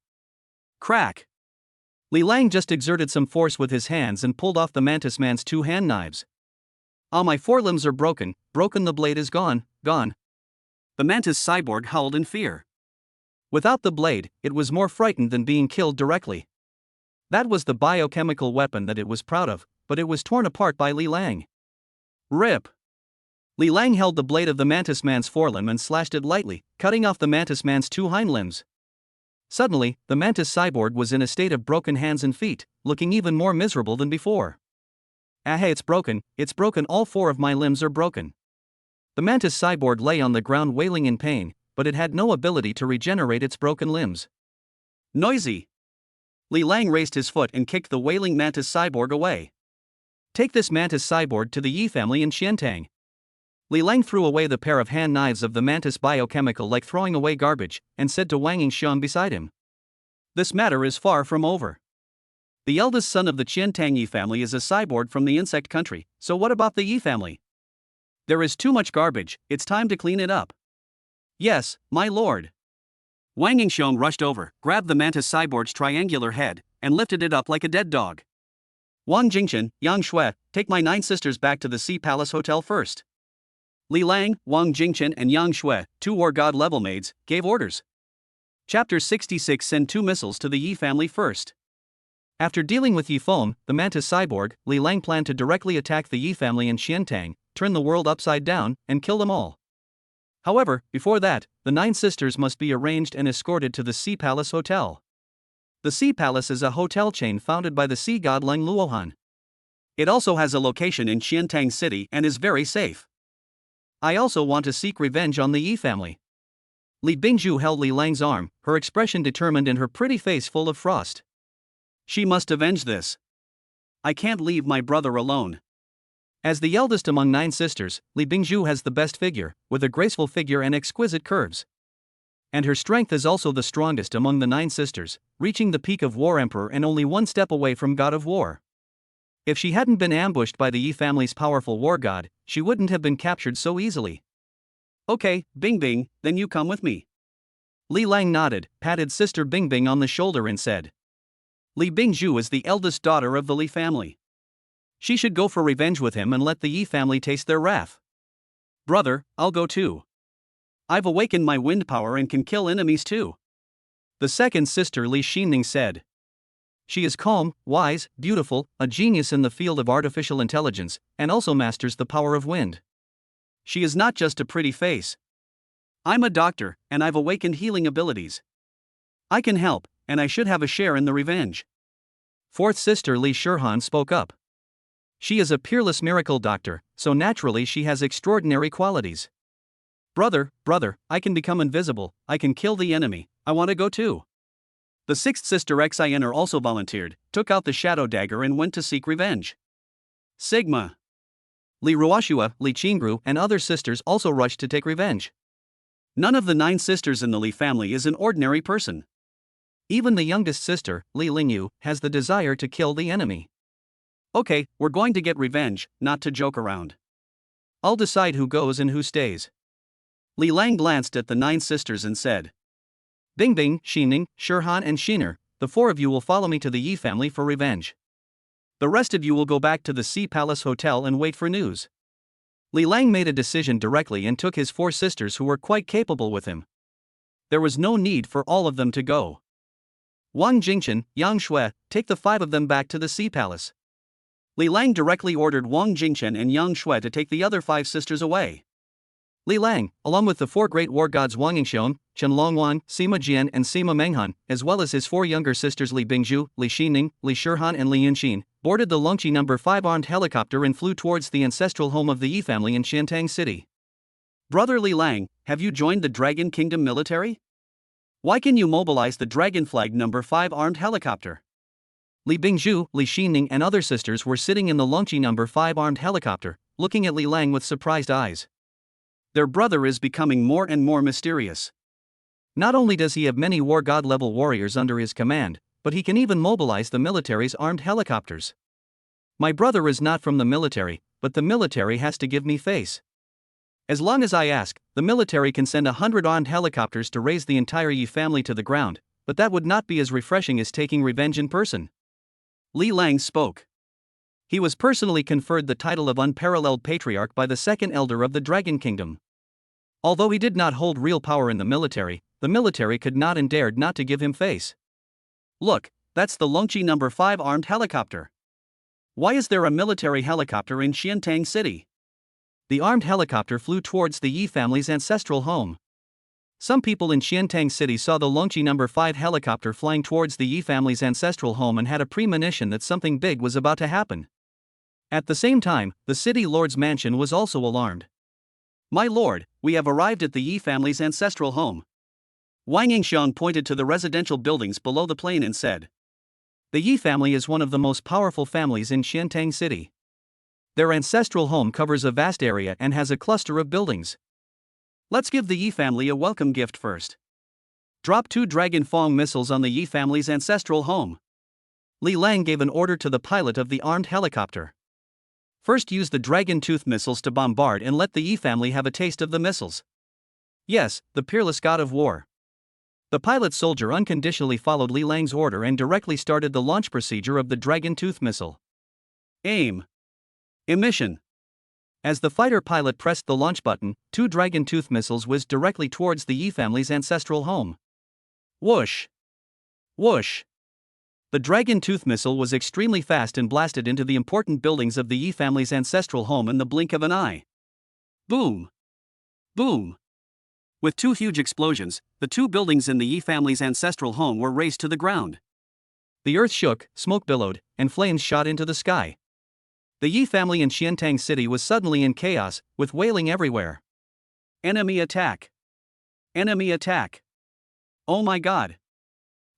Crack. Li Lang just exerted some force with his hands and pulled off the mantis man's two hand knives. Ah, my forelimbs are broken, the blade is gone. The mantis cyborg howled in fear. Without the blade, it was more frightened than being killed directly. That was the biochemical weapon that it was proud of, but it was torn apart by Li Lang. Rip. Li Lang held the blade of the mantis man's forelimb and slashed it lightly, cutting off the mantis man's two hind limbs. Suddenly, the mantis cyborg was in a state of broken hands and feet, looking even more miserable than before. Hey, it's broken, all four of my limbs are broken. The mantis cyborg lay on the ground wailing in pain, but it had no ability to regenerate its broken limbs. Noisy. Li Lang raised his foot and kicked the wailing mantis cyborg away. Take this mantis cyborg to the Yi family in Xiantang. Li Lang threw away the pair of hand knives of the mantis biochemical like throwing away garbage, and said to Wang Yingxiang beside him. This matter is far from over. The eldest son of the Qiantang Yi family is a cyborg from the insect country, so what about the Yi family? There is too much garbage, it's time to clean it up. Yes, my lord. Wang Yingxiang rushed over, grabbed the mantis cyborg's triangular head, and lifted it up like a dead dog. Wang Jingchen, Yang Shui, take my 9 sisters back to the Sea Palace Hotel first. Li Lang, Wang Jingchen and Yang Shui, 2 war god level maids, gave orders. Chapter 66. Send 2 missiles to the Yi family first. After dealing with Yi Feng, the mantis cyborg, Li Lang planned to directly attack the Yi family in Xiantang, turn the world upside down, and kill them all. However, before that, the 9 sisters must be arranged and escorted to the Sea Palace Hotel. The Sea Palace is a hotel chain founded by the sea god Leng Luohan. It also has a location in Xiantang City and is very safe. I also want to seek revenge on the Yi family. Li Bingzhu held Li Lang's arm, her expression determined and her pretty face full of frost. She must avenge this. I can't leave my brother alone. As the eldest among 9 sisters, Li Bingzhu has the best figure, with a graceful figure and exquisite curves. And her strength is also the strongest among the 9 sisters, reaching the peak of War Emperor and only 1 step away from God of War. If she hadn't been ambushed by the Yi family's powerful war god, she wouldn't have been captured so easily. Okay, Bingbing, then you come with me. Li Lang nodded, patted sister Bingbing on the shoulder and said. Li Bingzhu is the eldest daughter of the Li family. She should go for revenge with him and let the Yi family taste their wrath. Brother, I'll go too. I've awakened my wind power and can kill enemies too. The second sister Li Xinning said. She is calm, wise, beautiful, a genius in the field of artificial intelligence, and also masters the power of wind. She is not just a pretty face. I'm a doctor, and I've awakened healing abilities. I can help, and I should have a share in the revenge. Fourth sister Li Shirhan spoke up. She is a peerless miracle doctor, so naturally she has extraordinary qualities. Brother, I can become invisible, I can kill the enemy, I want to go too. The sixth sister Xener also volunteered, took out the shadow dagger and went to seek revenge. Sigma. Li Ruoxua, Li Qingru and other sisters also rushed to take revenge. None of the 9 sisters in the Li family is an ordinary person. Even the youngest sister, Li Lingyu, has the desire to kill the enemy. Okay, we're going to get revenge, not to joke around. I'll decide who goes and who stays. Li Lang glanced at the 9 sisters and said. Bingbing, Xinning, Shirhan and Xener, the 4 of you will follow me to the Yi family for revenge. The rest of you will go back to the Sea Palace Hotel and wait for news. Li Lang made a decision directly and took his 4 sisters who were quite capable with him. There was no need for all of them to go. Wang Jingchen, Yang Shui, take the 5 of them back to the Sea Palace. Li Lang directly ordered Wang Jingchen and Yang Shui to take the other 5 sisters away. Li Lang, along with the four great war gods Wang Yingxiong, Chen Longwan, Sima Jian and Sima Menghan, as well as his four younger sisters Li Bingzhu, Li Xining, Li Shihan and Li Yunxin, boarded the Longqi No. 5 armed helicopter and flew towards the ancestral home of the Yi family in Xiantang City. Brother Li Lang, have you joined the Dragon Kingdom military? Why can you mobilize the Dragon Flag No. 5 armed helicopter? Li Bingzhu, Li Xining and other sisters were sitting in the Longqi No. 5 armed helicopter, looking at Li Lang with surprised eyes. Their brother is becoming more and more mysterious. Not only does he have many war god level warriors under his command, but he can even mobilize the military's armed helicopters. My brother is not from the military, but the military has to give me face. As long as I ask, the military can send 100 armed helicopters to raise the entire Yi family to the ground, but that would not be as refreshing as taking revenge in person. Li Lang spoke. He was personally conferred the title of Unparalleled Patriarch by the second elder of the Dragon Kingdom. Although he did not hold real power in the military could not and dared not to give him face. Look, that's the Longqi No. 5 armed helicopter. Why is there a military helicopter in Xiantang City? The armed helicopter flew towards the Yi family's ancestral home. Some people in Xiantang City saw the Longqi No. 5 helicopter flying towards the Yi family's ancestral home and had a premonition that something big was about to happen. At the same time, the city lord's mansion was also alarmed. My lord, we have arrived at the Yi family's ancestral home. Wang Yingxiong pointed to the residential buildings below the plain and said, the Yi family is one of the most powerful families in Xiantang City. Their ancestral home covers a vast area and has a cluster of buildings. Let's give the Yi family a welcome gift first. Drop 2 Dragon Fong missiles on the Yi family's ancestral home. Li Lang gave an order to the pilot of the armed helicopter. First use the Dragon Tooth missiles to bombard and let the Yi family have a taste of the missiles. Yes, the peerless god of war. The pilot soldier unconditionally followed Li Lang's order and directly started the launch procedure of the Dragon Tooth missile. Aim. Emission. As the fighter pilot pressed the launch button, 2 Dragon Tooth missiles whizzed directly towards the Yi family's ancestral home. Whoosh! Whoosh! The Dragon Tooth missile was extremely fast and blasted into the important buildings of the Yi family's ancestral home in the blink of an eye. Boom! Boom! With 2 huge explosions, the 2 buildings in the Yi family's ancestral home were razed to the ground. The earth shook, smoke billowed, and flames shot into the sky. The Yi family in Xiantang City was suddenly in chaos, with wailing everywhere. Enemy attack! Enemy attack! Oh my god!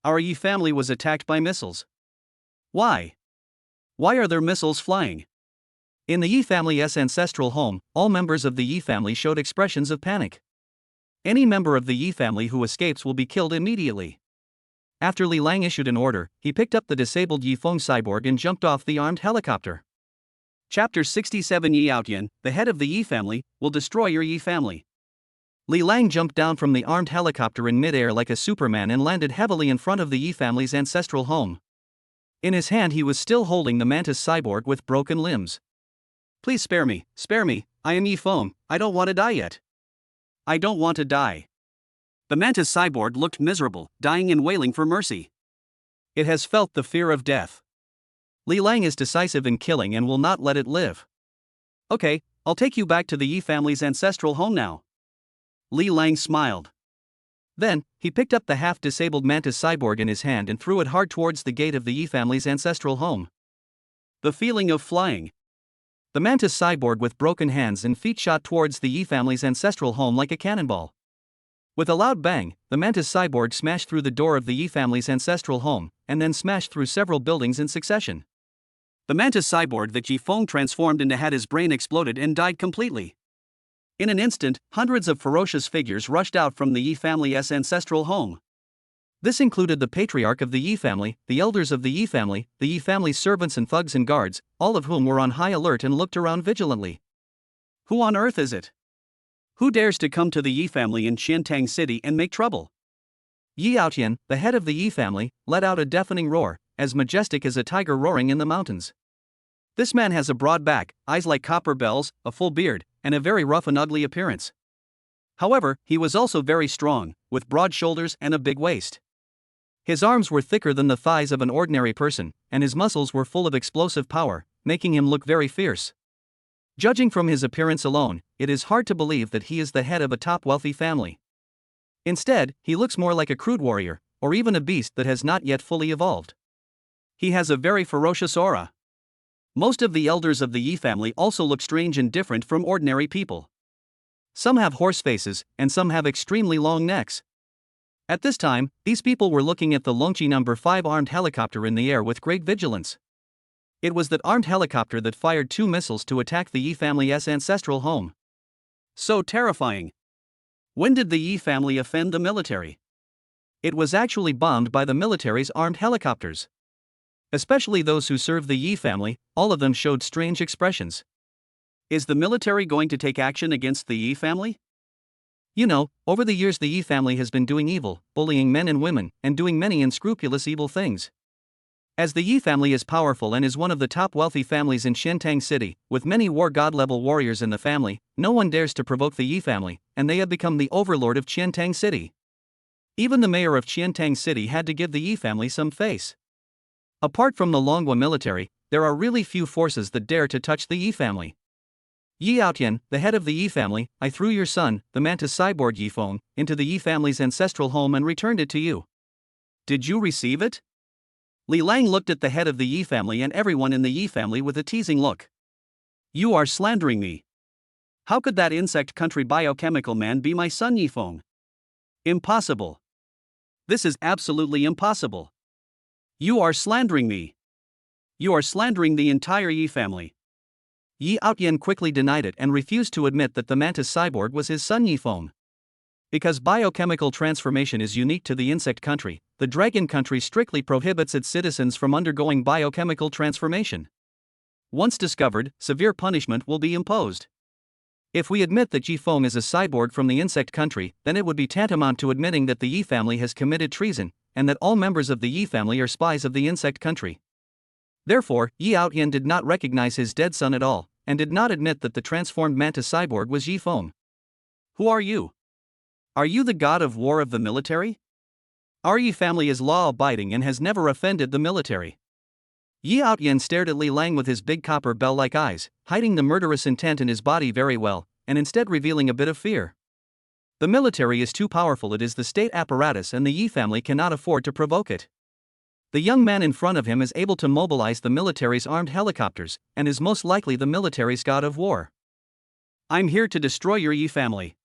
Our Yi family was attacked by missiles. Why? Why are there missiles flying? In the Yi family's ancestral home, all members of the Yi family showed expressions of panic. Any member of the Yi family who escapes will be killed immediately. After Li Lang issued an order, he picked up the disabled Yi Feng cyborg and jumped off the armed helicopter. Chapter 67 Yi Outyan, the head of the Yi family, will destroy your Yi family. Li Lang jumped down from the armed helicopter in midair like a Superman and landed heavily in front of the Yi family's ancestral home. In his hand he was still holding the mantis cyborg with broken limbs. Please spare me, I am Yi Feng, I don't want to die yet. I don't want to die. The mantis cyborg looked miserable, dying and wailing for mercy. It has felt the fear of death. Li Lang is decisive in killing and will not let it live. Okay, I'll take you back to the Yi family's ancestral home now. Li Lang smiled. Then, he picked up the half-disabled mantis cyborg in his hand and threw it hard towards the gate of the Yi family's ancestral home. The feeling of flying. The mantis cyborg with broken hands and feet shot towards the Yi family's ancestral home like a cannonball. With a loud bang, the mantis cyborg smashed through the door of the Yi family's ancestral home, and then smashed through several buildings in succession. The mantis cyborg that Yi Feng transformed into had his brain exploded and died completely. In an instant, hundreds of ferocious figures rushed out from the Yi family's ancestral home. This included the patriarch of the Yi family, the elders of the Yi family's servants and thugs and guards, all of whom were on high alert and looked around vigilantly. Who on earth is it? Who dares to come to the Yi family in Xiantang City and make trouble? Yi Outyan, the head of the Yi family, let out a deafening roar, as majestic as a tiger roaring in the mountains. This man has a broad back, eyes like copper bells, a full beard, and a very rough and ugly appearance. However, he was also very strong, with broad shoulders and a big waist. His arms were thicker than the thighs of an ordinary person, and his muscles were full of explosive power, making him look very fierce. Judging from his appearance alone, it is hard to believe that he is the head of a top wealthy family. Instead, he looks more like a crude warrior, or even a beast that has not yet fully evolved. He has a very ferocious aura. Most of the elders of the Yi family also look strange and different from ordinary people. Some have horse faces, and some have extremely long necks. At this time, these people were looking at the Longqi No. 5 armed helicopter in the air with great vigilance. It was that armed helicopter that fired 2 missiles to attack the Yi family's ancestral home. So terrifying. When did the Yi family offend the military? It was actually bombed by the military's armed helicopters. Especially those who serve the Yi family, all of them showed strange expressions. Is the military going to take action against the Yi family? You know, over the years the Yi family has been doing evil, bullying men and women, and doing many unscrupulous evil things. As the Yi family is powerful and is one of the top wealthy families in Xiantang City, with many war god level warriors in the family, no one dares to provoke the Yi family, and they have become the overlord of Xiantang City. Even the mayor of Xiantang City had to give the Yi family some face. Apart from the Longhua military, there are really few forces that dare to touch the Yi family. Yi Aotian, the head of the Yi family, I threw your son, the mantis cyborg Yifeng, into the Yi family's ancestral home and returned it to you. Did you receive it? Li Lang looked at the head of the Yi family and everyone in the Yi family with a teasing look. You are slandering me. How could that insect country biochemical man be my son Yifeng? Impossible. This is absolutely impossible. You are slandering me. You are slandering the entire Yi family. Yi Aotian quickly denied it and refused to admit that the mantis cyborg was his son Yifeng. Because biochemical transformation is unique to the insect country, the dragon country strictly prohibits its citizens from undergoing biochemical transformation. Once discovered, severe punishment will be imposed. If we admit that Yifeng is a cyborg from the insect country, then it would be tantamount to admitting that the Yi family has committed treason, and that all members of the Yi family are spies of the insect country. Therefore, Yi Aotian did not recognize his dead son at all, and did not admit that the transformed mantis cyborg was Yifeng. Who are you? Are you the god of war of the military? Our Yi family is law-abiding and has never offended the military. Yi Aotian stared at Li Lang with his big copper bell-like eyes, hiding the murderous intent in his body very well, and instead revealing a bit of fear. The military is too powerful, it is the state apparatus, and the Yi family cannot afford to provoke it. The young man in front of him is able to mobilize the military's armed helicopters, and is most likely the military's god of war. I'm here to destroy your Yi family.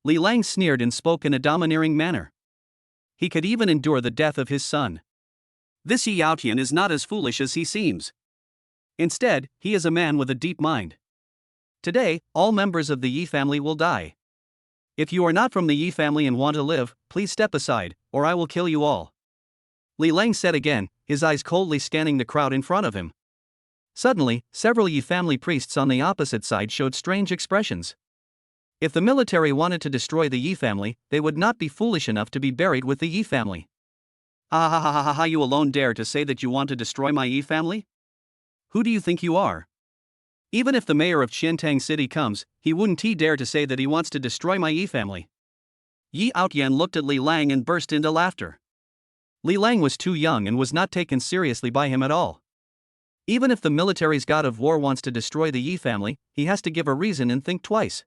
Li Lang sneered and spoke in a domineering manner. He could even endure the death of his son. This Yi Aotian is not as foolish as he seems. Instead, he is a man with a deep mind. Today, all members of the Yi family will die. If you are not from the Yi family and want to live, please step aside, or I will kill you all. Li Lang said again, his eyes coldly scanning the crowd in front of him. Suddenly, several Yi family priests on the opposite side showed strange expressions. If the military wanted to destroy the Yi family, they would not be foolish enough to be buried with the Yi family. Ha ha ha ha ha ha, you alone dare to say that you want to destroy my Yi family? Who do you think you are? Even if the mayor of Xiantang City comes, he wouldn't dare to say that he wants to destroy my Yi family. Yi Aotian looked at Li Lang and burst into laughter. Li Lang was too young and was not taken seriously by him at all. Even if the military's god of war wants to destroy the Yi family, he has to give a reason and think twice.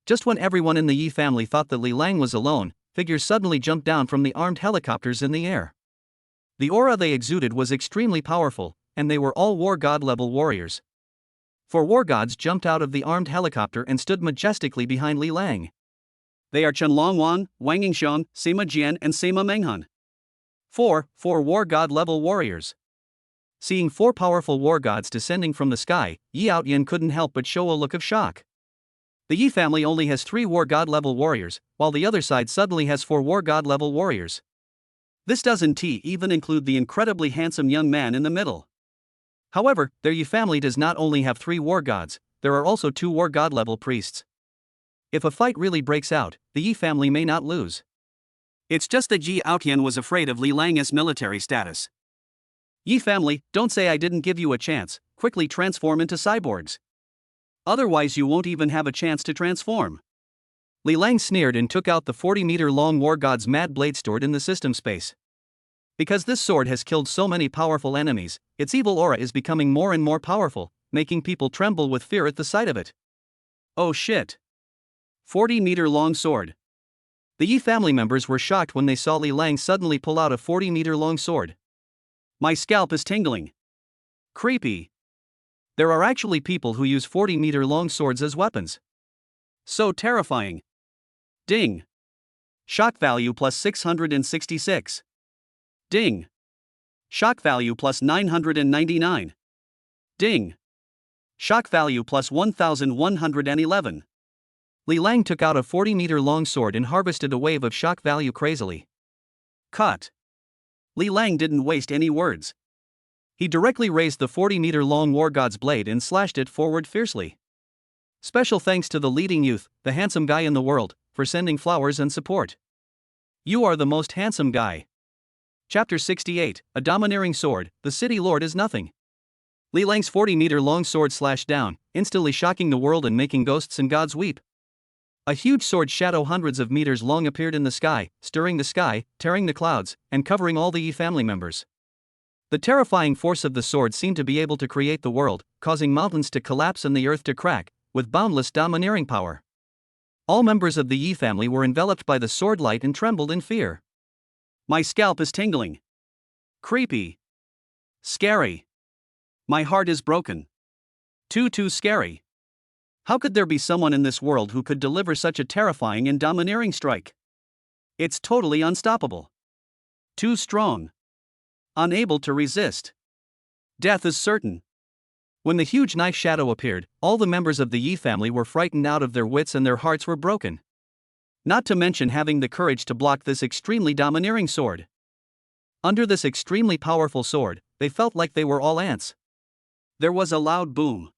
Just when everyone in the Yi family thought that Li Lang was alone, figures suddenly jumped down from the armed helicopters in the air. The aura they exuded was extremely powerful, and they were all war god level warriors. 4 war gods jumped out of the armed helicopter and stood majestically behind Li Lang. They are Chen Longwan, Wang Yingxiang, Sima Jian, and Sima Menghan. 4 war god level warriors. Seeing 4 powerful war gods descending from the sky, Yi Aotian couldn't help but show a look of shock. The Yi family only has 3 war god level warriors, while the other side suddenly has 4 war god level warriors. This doesn't even include the incredibly handsome young man in the middle. However, their Yi family does not only have 3 war gods, there are also 2 war god level priests. If a fight really breaks out, the Yi family may not lose. It's just that Yi Aotian was afraid of Li Lang's military status. Yi family, don't say I didn't give you a chance, quickly transform into cyborgs. Otherwise you won't even have a chance to transform. Li Lang sneered and took out the 40-meter-long war god's mad blade stored in the system space. Because this sword has killed so many powerful enemies, its evil aura is becoming more and more powerful, making people tremble with fear at the sight of it. Oh shit. 40-meter-long sword. The Yi family members were shocked when they saw Li Lang suddenly pull out a 40-meter-long sword. My scalp is tingling. Creepy. There are actually people who use 40-meter-long swords as weapons. So terrifying. Ding. Shock value plus 666. Ding. Shock value plus 999. Ding. Shock value plus 1111. Li Lang took out a 40-meter-long sword and harvested a wave of shock value crazily. Cut. Li Lang didn't waste any words. He directly raised the 40-meter-long war god's blade and slashed it forward fiercely. Special thanks to the leading youth, the handsome guy in the world, for sending flowers and support. You are the most handsome guy. Chapter 68, A Domineering Sword, The City Lord is Nothing. Li Lang's 40-meter-long sword slashed down, instantly shocking the world and making ghosts and gods weep. A huge sword shadow hundreds of meters long appeared in the sky, stirring the sky, tearing the clouds, and covering all the Yi family members. The terrifying force of the sword seemed to be able to create the world, causing mountains to collapse and the earth to crack, with boundless domineering power. All members of the Yi family were enveloped by the sword light and trembled in fear. My scalp is tingling. Creepy. Scary. My heart is broken. Too scary. How could there be someone in this world who could deliver such a terrifying and domineering strike? It's totally unstoppable. Too strong. Unable to resist. Death is certain. When the huge knife shadow appeared, all the members of the Yi family were frightened out of their wits and their hearts were broken. Not to mention having the courage to block this extremely domineering sword. Under this extremely powerful sword, they felt like they were all ants. There was a loud boom.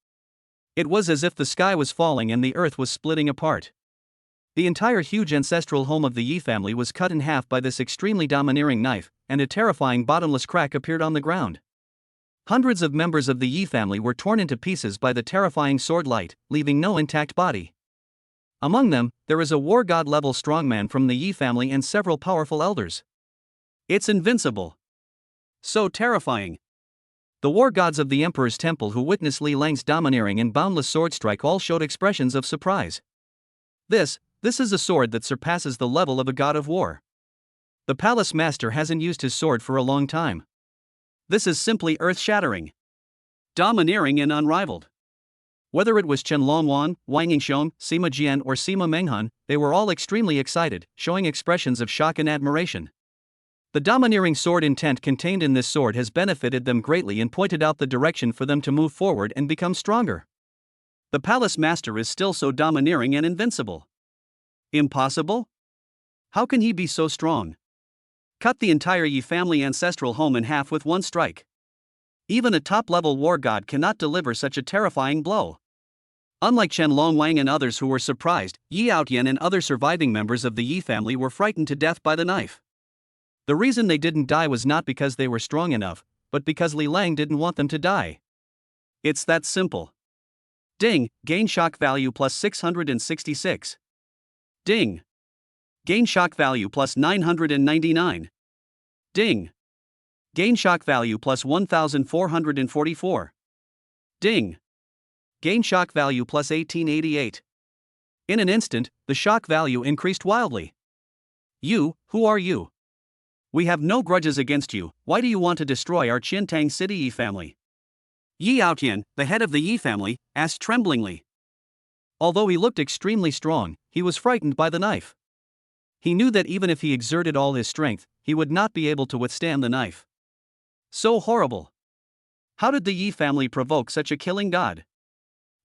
It was as if the sky was falling and the earth was splitting apart. The entire huge ancestral home of the Yi family was cut in half by this extremely domineering knife, and a terrifying bottomless crack appeared on the ground. Hundreds of members of the Yi family were torn into pieces by the terrifying sword light, leaving no intact body. Among them, there is a war god level strongman from the Yi family and several powerful elders. It's invincible. So terrifying. The war gods of the Emperor's Temple who witnessed Li Lang's domineering and boundless sword strike all showed expressions of surprise. This is a sword that surpasses the level of a god of war. The palace master hasn't used his sword for a long time. This is simply earth-shattering. Domineering and unrivaled. Whether it was Chen Longwan, Wang Yingxiong, Sima Jian or Sima Menghan, they were all extremely excited, showing expressions of shock and admiration. The domineering sword intent contained in this sword has benefited them greatly and pointed out the direction for them to move forward and become stronger. The palace master is still so domineering and invincible. Impossible? How can he be so strong? Cut the entire Yi family ancestral home in half with one strike. Even a top-level war god cannot deliver such a terrifying blow. Unlike Chen Longwang and others who were surprised, Yi Outyan and other surviving members of the Yi family were frightened to death by the knife. The reason they didn't die was not because they were strong enough, but because Li Lang didn't want them to die. It's that simple. Ding, gain shock value plus 666. Ding. Gain shock value plus 999. Ding. Gain shock value plus 1444. Ding. Gain shock value plus 1888. In an instant, the shock value increased wildly. You, who are you? We have no grudges against you, why do you want to destroy our Qiantang City Yi family? Yi Outyan, the head of the Yi family, asked tremblingly. Although he looked extremely strong, he was frightened by the knife. He knew that even if he exerted all his strength, he would not be able to withstand the knife. So horrible. How did the Yi family provoke such a killing god?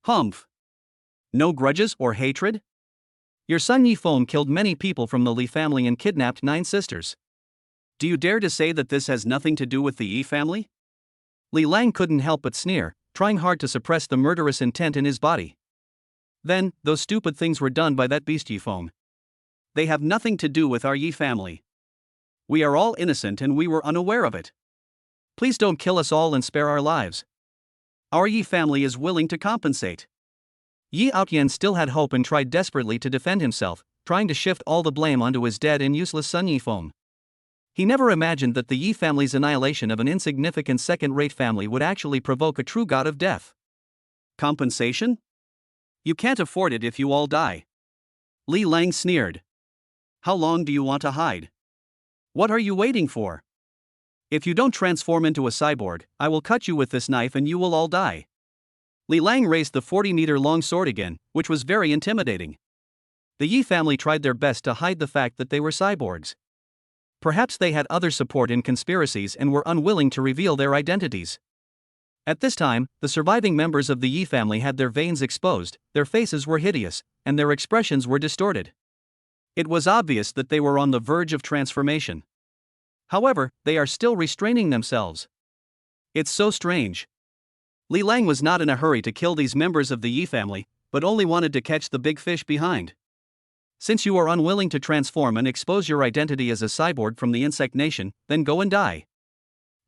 Humph. No grudges or hatred? Your son Yi Feng killed many people from the Li family and kidnapped 9 sisters. Do you dare to say that this has nothing to do with the Yi family? Li Lang couldn't help but sneer, trying hard to suppress the murderous intent in his body. Then, those stupid things were done by that beast Yi Feng. They have nothing to do with our Yi family. We are all innocent and we were unaware of it. Please don't kill us all and spare our lives. Our Yi family is willing to compensate. Yi Outyan still had hope and tried desperately to defend himself, trying to shift all the blame onto his dead and useless son Yi Feng. He never imagined that the Yi family's annihilation of an insignificant second-rate family would actually provoke a true god of death. Compensation? You can't afford it if you all die. Li Lang sneered. How long do you want to hide? What are you waiting for? If you don't transform into a cyborg, I will cut you with this knife and you will all die. Li Lang raised the 40-meter-long sword again, which was very intimidating. The Yi family tried their best to hide the fact that they were cyborgs. Perhaps they had other support in conspiracies and were unwilling to reveal their identities. At this time, the surviving members of the Yi family had their veins exposed, their faces were hideous, and their expressions were distorted. It was obvious that they were on the verge of transformation. However, they are still restraining themselves. It's so strange. Li Lang was not in a hurry to kill these members of the Yi family, but only wanted to catch the big fish behind. Since you are unwilling to transform and expose your identity as a cyborg from the insect nation, then go and die.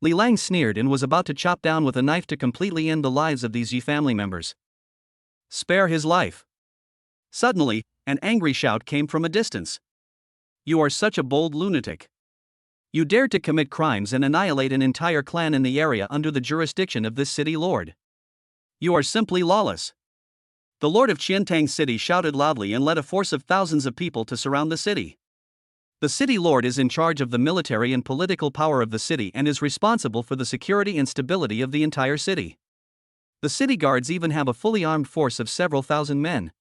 Li Lang sneered and was about to chop down with a knife to completely end the lives of these Yi family members. Spare his life. Suddenly, an angry shout came from a distance. You are such a bold lunatic. You dared to commit crimes and annihilate an entire clan in the area under the jurisdiction of this city lord. You are simply lawless. The lord of Qiantang City shouted loudly and led a force of thousands of people to surround the city. The city lord is in charge of the military and political power of the city and is responsible for the security and stability of the entire city. The city guards even have a fully armed force of several thousand men.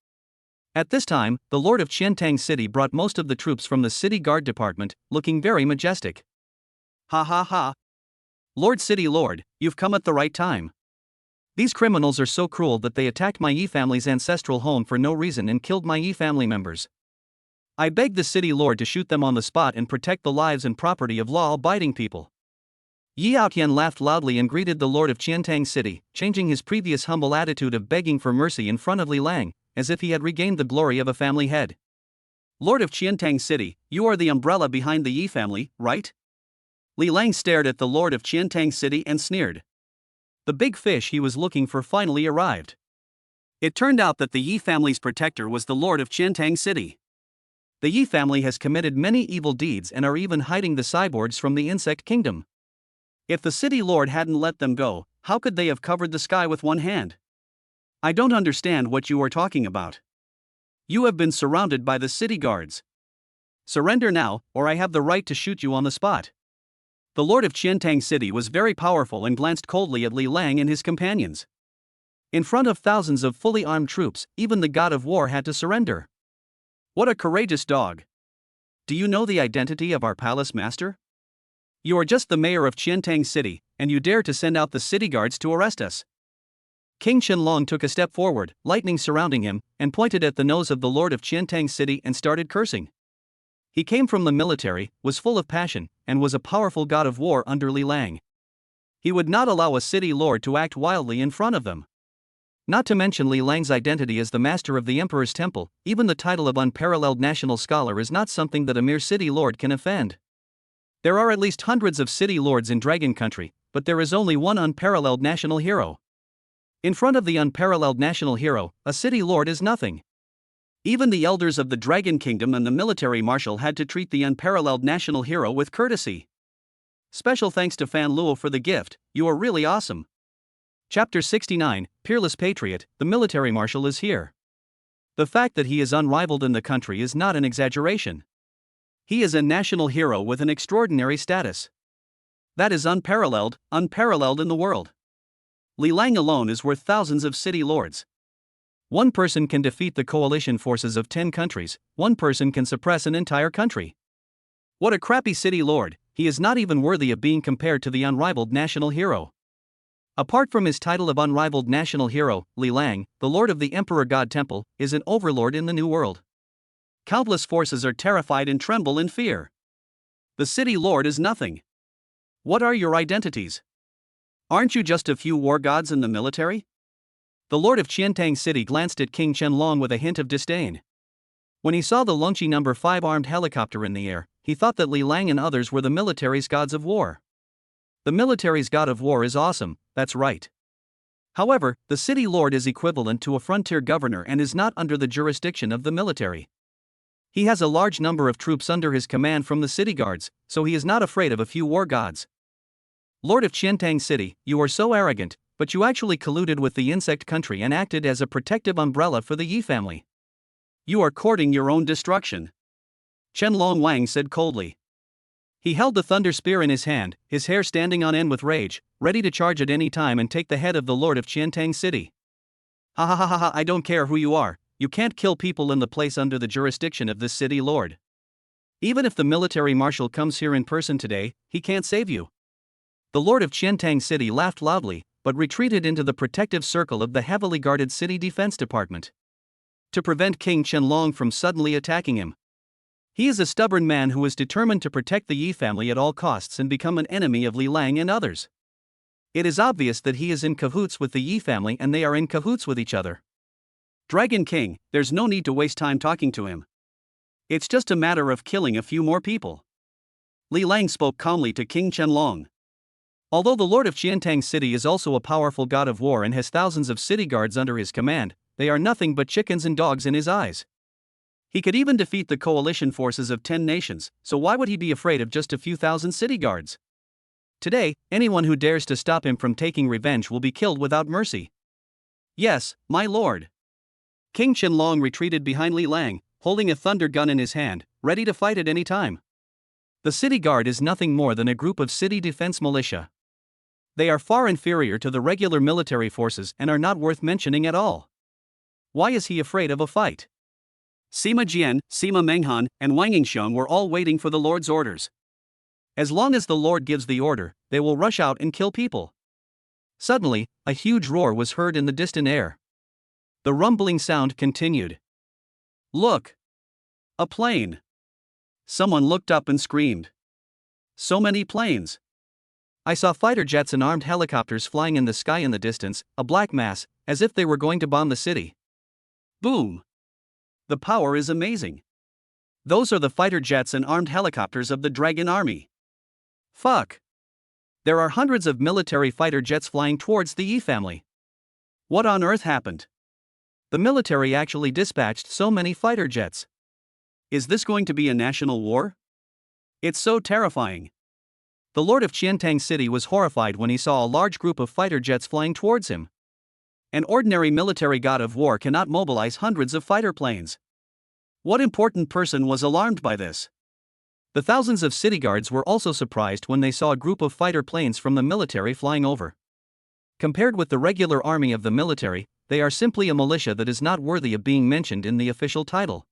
At this time, the lord of Qiantang City brought most of the troops from the city guard department, looking very majestic. Ha ha ha. Lord City Lord, you've come at the right time. These criminals are so cruel that they attacked my Yi family's ancestral home for no reason and killed my Yi family members. I beg the city lord to shoot them on the spot and protect the lives and property of law-abiding people. Yi Aotian laughed loudly and greeted the lord of Qiantang City, changing his previous humble attitude of begging for mercy in front of Li Lang, as if he had regained the glory of a family head. Lord of Qiantang City, you are the umbrella behind the Yi family, right? Li Lang stared at the lord of Qiantang City and sneered. The big fish he was looking for finally arrived. It turned out that the Yi family's protector was the lord of Qiantang City. The Yi family has committed many evil deeds and are even hiding the cyborgs from the insect kingdom. If the city lord hadn't let them go, how could they have covered the sky with one hand? I don't understand what you are talking about. You have been surrounded by the city guards. Surrender now, or I have the right to shoot you on the spot. The lord of Qiantang City was very powerful and glanced coldly at Li Lang and his companions. In front of thousands of fully armed troops, even the god of war had to surrender. What a courageous dog. Do you know the identity of our palace master? You are just the mayor of Qiantang City, and you dare to send out the city guards to arrest us. King Qianlong took a step forward, lightning surrounding him, and pointed at the nose of the lord of Qiantang City and started cursing. He came from the military, was full of passion, and was a powerful god of war under Li Lang. He would not allow a city lord to act wildly in front of them. Not to mention Li Lang's identity as the master of the emperor's temple, even the title of unparalleled national scholar is not something that a mere city lord can offend. There are at least hundreds of city lords in Dragon Country, but there is only one unparalleled national hero. In front of the unparalleled national hero, a city lord is nothing. Even the elders of the Dragon Kingdom and the military marshal had to treat the unparalleled national hero with courtesy. Special thanks to Fan Luo for the gift, you are really awesome. Chapter 69, Peerless Patriot, the military marshal is here. The fact that he is unrivaled in the country is not an exaggeration. He is a national hero with an extraordinary status. That is unparalleled in the world. Li Lang alone is worth thousands of city lords. One person can defeat the coalition forces of 10 countries, one person can suppress an entire country. What a crappy city lord, he is not even worthy of being compared to the unrivaled national hero. Apart from his title of unrivaled national hero, Li Lang, the lord of the Emperor God Temple, is an overlord in the New World. Countless forces are terrified and tremble in fear. The city lord is nothing. What are your identities? Aren't you just a few war gods in the military? The lord of Qiantang City glanced at King Qianlong with a hint of disdain. When he saw the Longqi No. 5 armed helicopter in the air, he thought that Li Lang and others were the military's gods of war. The military's god of war is awesome, that's right. However, the city lord is equivalent to a frontier governor and is not under the jurisdiction of the military. He has a large number of troops under his command from the city guards, so he is not afraid of a few war gods. Lord of Qiantang City, you are so arrogant, but you actually colluded with the insect country and acted as a protective umbrella for the Yi family. You are courting your own destruction, Qianlong Wang said coldly. He held the thunder spear in his hand, his hair standing on end with rage, ready to charge at any time and take the head of the lord of Qiantang City. Ha ha ha ha ha, I don't care who you are, you can't kill people in the place under the jurisdiction of this city lord. Even if the military marshal comes here in person today, he can't save you. The lord of Qiantang City laughed loudly, but retreated into the protective circle of the heavily guarded city defense department to prevent King Qianlong from suddenly attacking him. He is a stubborn man who is determined to protect the Yi family at all costs and become an enemy of Li Lang and others. It is obvious that he is in cahoots with the Yi family and they are in cahoots with each other. Dragon King, there's no need to waste time talking to him. It's just a matter of killing a few more people. Li Lang spoke calmly to King Qianlong. Although the lord of Qiantang City is also a powerful god of war and has thousands of city guards under his command, they are nothing but chickens and dogs in his eyes. He could even defeat the coalition forces of 10 nations, so why would he be afraid of just a few thousand city guards? Today, anyone who dares to stop him from taking revenge will be killed without mercy. Yes, my lord. King Qianlong retreated behind Li Lang, holding a thunder gun in his hand, ready to fight at any time. The city guard is nothing more than a group of city defense militia. They are far inferior to the regular military forces and are not worth mentioning at all. Why is he afraid of a fight? Sima Jian, Sima Menghan, and Wang Yingxiong were all waiting for the Lord's orders. As long as the Lord gives the order, they will rush out and kill people. Suddenly, a huge roar was heard in the distant air. The rumbling sound continued. Look! A plane! Someone looked up and screamed. So many planes! I saw fighter jets and armed helicopters flying in the sky in the distance, a black mass, as if they were going to bomb the city. Boom! The power is amazing. Those are the fighter jets and armed helicopters of the Dragon Army. Fuck! There are hundreds of military fighter jets flying towards the Yi family. What on earth happened? The military actually dispatched so many fighter jets. Is this going to be a national war? It's so terrifying. The lord of Qiantang City was horrified when he saw a large group of fighter jets flying towards him. An ordinary military god of war cannot mobilize hundreds of fighter planes. What important person was alarmed by this? The thousands of city guards were also surprised when they saw a group of fighter planes from the military flying over. Compared with the regular army of the military, they are simply a militia that is not worthy of being mentioned in the official title.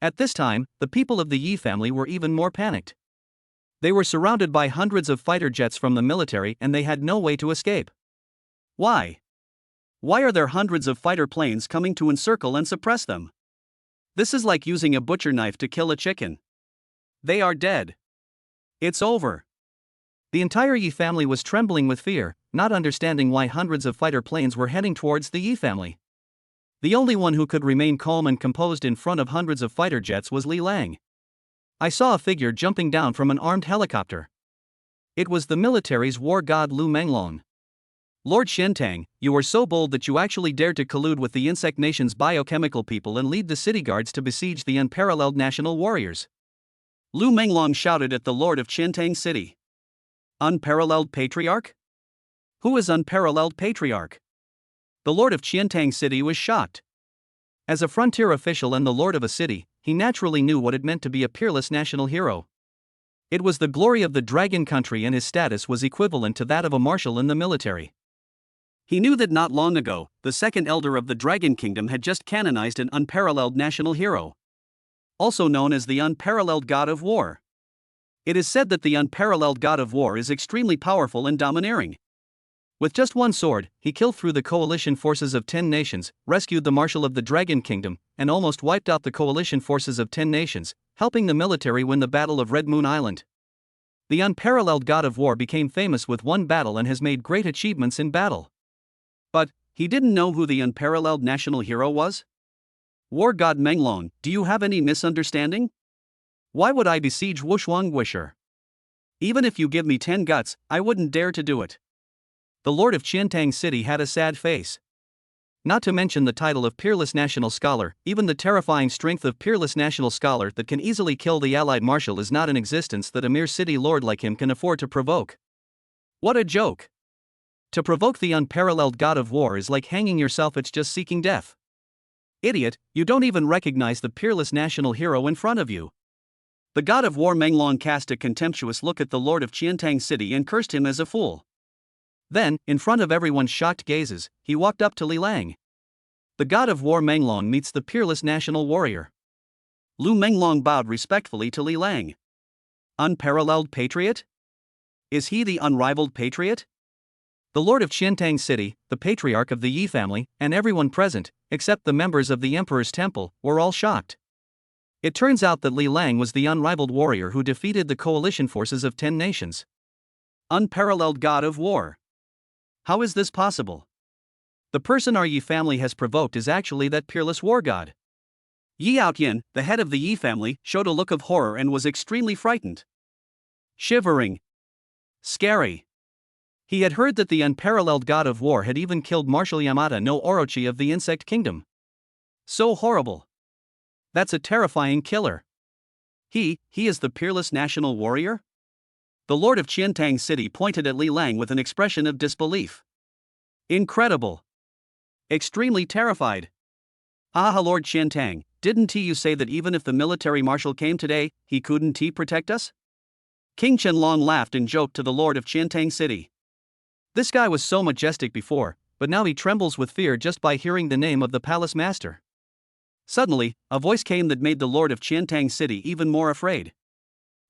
At this time, the people of the Yi family were even more panicked. They were surrounded by hundreds of fighter jets from the military and they had no way to escape. Why? Why are there hundreds of fighter planes coming to encircle and suppress them? This is like using a butcher knife to kill a chicken. They are dead. It's over. The entire Yi family was trembling with fear, not understanding why hundreds of fighter planes were heading towards the Yi family. The only one who could remain calm and composed in front of hundreds of fighter jets was Li Lang. I saw a figure jumping down from an armed helicopter. It was the military's war god Lu Menglong. Lord Qiantang, you were so bold that you actually dared to collude with the insect nation's biochemical people and lead the city guards to besiege the unparalleled national warriors. Lu Menglong shouted at the lord of Qiantang City. Unparalleled patriarch? Who is unparalleled patriarch? The lord of Qiantang City was shocked. As a frontier official and the lord of a city, he naturally knew what it meant to be a peerless national hero. It was the glory of the dragon country and his status was equivalent to that of a marshal in the military. He knew that not long ago, the second elder of the Dragon Kingdom had just canonized an unparalleled national hero, also known as the unparalleled god of war. It is said that the unparalleled god of war is extremely powerful and domineering. With just one sword, he killed through the coalition forces of 10 nations, rescued the marshal of the Dragon Kingdom, and almost wiped out the coalition forces of 10 nations, helping the military win the Battle of Red Moon Island. The unparalleled god of war became famous with one battle and has made great achievements in battle. But, he didn't know who the unparalleled national hero was? War god Menglong, do you have any misunderstanding? Why would I besiege Wushuang Wisher? Even if you give me 10 guts, I wouldn't dare to do it. The lord of Qiantang City had a sad face. Not to mention the title of Peerless National Scholar, even the terrifying strength of Peerless National Scholar that can easily kill the allied marshal is not an existence that a mere city lord like him can afford to provoke. What a joke! To provoke the unparalleled god of war is like hanging yourself, it's just seeking death. Idiot, you don't even recognize the peerless national hero in front of you. The god of war Menglong cast a contemptuous look at the lord of Qiantang City and cursed him as a fool. Then, in front of everyone's shocked gazes, he walked up to Li Lang. The god of war Menglong meets the peerless national warrior. Lu Menglong bowed respectfully to Li Lang. Unparalleled patriot? Is he the unrivaled patriot? The lord of Qiantang City, the patriarch of the Yi family, and everyone present, except the members of the emperor's temple, were all shocked. It turns out that Li Lang was the unrivaled warrior who defeated the coalition forces of 10 nations. Unparalleled god of war. How is this possible? The person our Yi family has provoked is actually that peerless war god. Yi Outyin, the head of the Yi family, showed a look of horror and was extremely frightened. Shivering. Scary. He had heard that the unparalleled god of war had even killed Marshal Yamada no Orochi of the Insect Kingdom. So horrible. That's a terrifying killer. He is the peerless national warrior? The lord of Qiantang City pointed at Li Lang with an expression of disbelief. Incredible. Extremely terrified. Lord Qiantang, didn't you say that even if the military marshal came today, he couldn't protect us? King Qianlong laughed and joked to the lord of Qiantang City. This guy was so majestic before, but now he trembles with fear just by hearing the name of the palace master. Suddenly, a voice came that made the lord of Qiantang City even more afraid.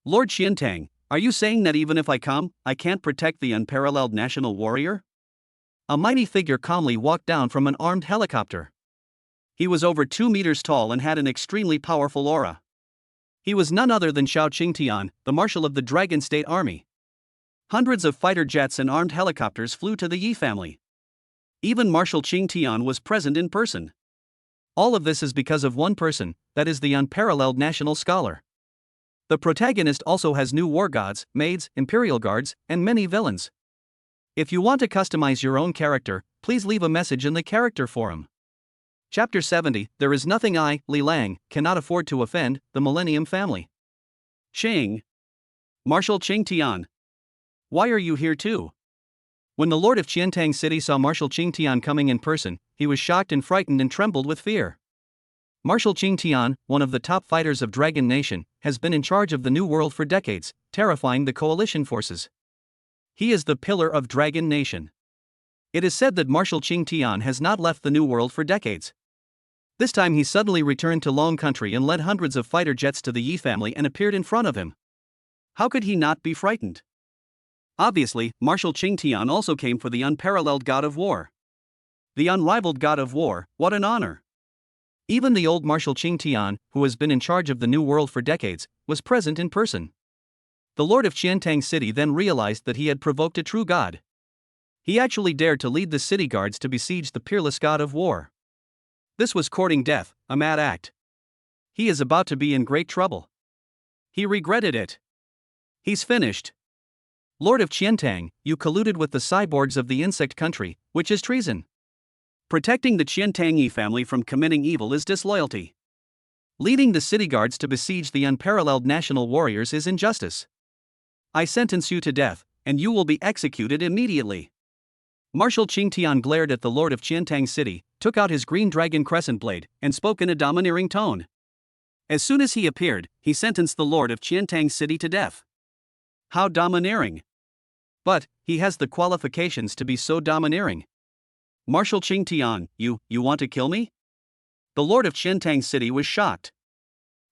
Lord Qiantang, are you saying that even if I come, I can't protect the unparalleled national warrior? A mighty figure calmly walked down from an armed helicopter. He was over 2 meters tall and had an extremely powerful aura. He was none other than Xiao Qingtian, the marshal of the Dragon State Army. Hundreds of fighter jets and armed helicopters flew to the Yi family. Even Marshal Qingtian was present in person. All of this is because of one person, that is the unparalleled national scholar. The protagonist also has new war gods, maids, imperial guards, and many villains. If you want to customize your own character, please leave a message in the character forum. Chapter 70, There is nothing I, Li Lang, cannot afford to offend, the Millennium Family. Qing. Marshal Qingtian. Why are you here too? When the lord of Qiantang City saw Marshal Qingtian coming in person, he was shocked and frightened and trembled with fear. Marshal Qingtian, one of the top fighters of Dragon Nation, has been in charge of the New World for decades, terrifying the coalition forces. He is the pillar of Dragon Nation. It is said that Marshal Qingtian has not left the New World for decades. This time he suddenly returned to Long Country and led hundreds of fighter jets to the Yi family and appeared in front of him. How could he not be frightened? Obviously, Marshal Qingtian also came for the unparalleled god of war. The unrivaled god of war, what an honor! Even the old Marshal Qingtian, who has been in charge of the New World for decades, was present in person. The lord of Qiantang City then realized that he had provoked a true god. He actually dared to lead the city guards to besiege the peerless god of war. This was courting death, a mad act. He is about to be in great trouble. He regretted it. He's finished. Lord of Qiantang, you colluded with the cyborgs of the insect country, which is treason. Protecting the Qiantang Yi family from committing evil is disloyalty. Leading the city guards to besiege the unparalleled national warriors is injustice. I sentence you to death, and you will be executed immediately. Marshal Qingtian glared at the lord of Qiantang City, took out his green dragon crescent blade, and spoke in a domineering tone. As soon as he appeared, he sentenced the lord of Qiantang City to death. How domineering! But he has the qualifications to be so domineering. Marshal Qingtian, you want to kill me? The lord of Qiantang City was shocked.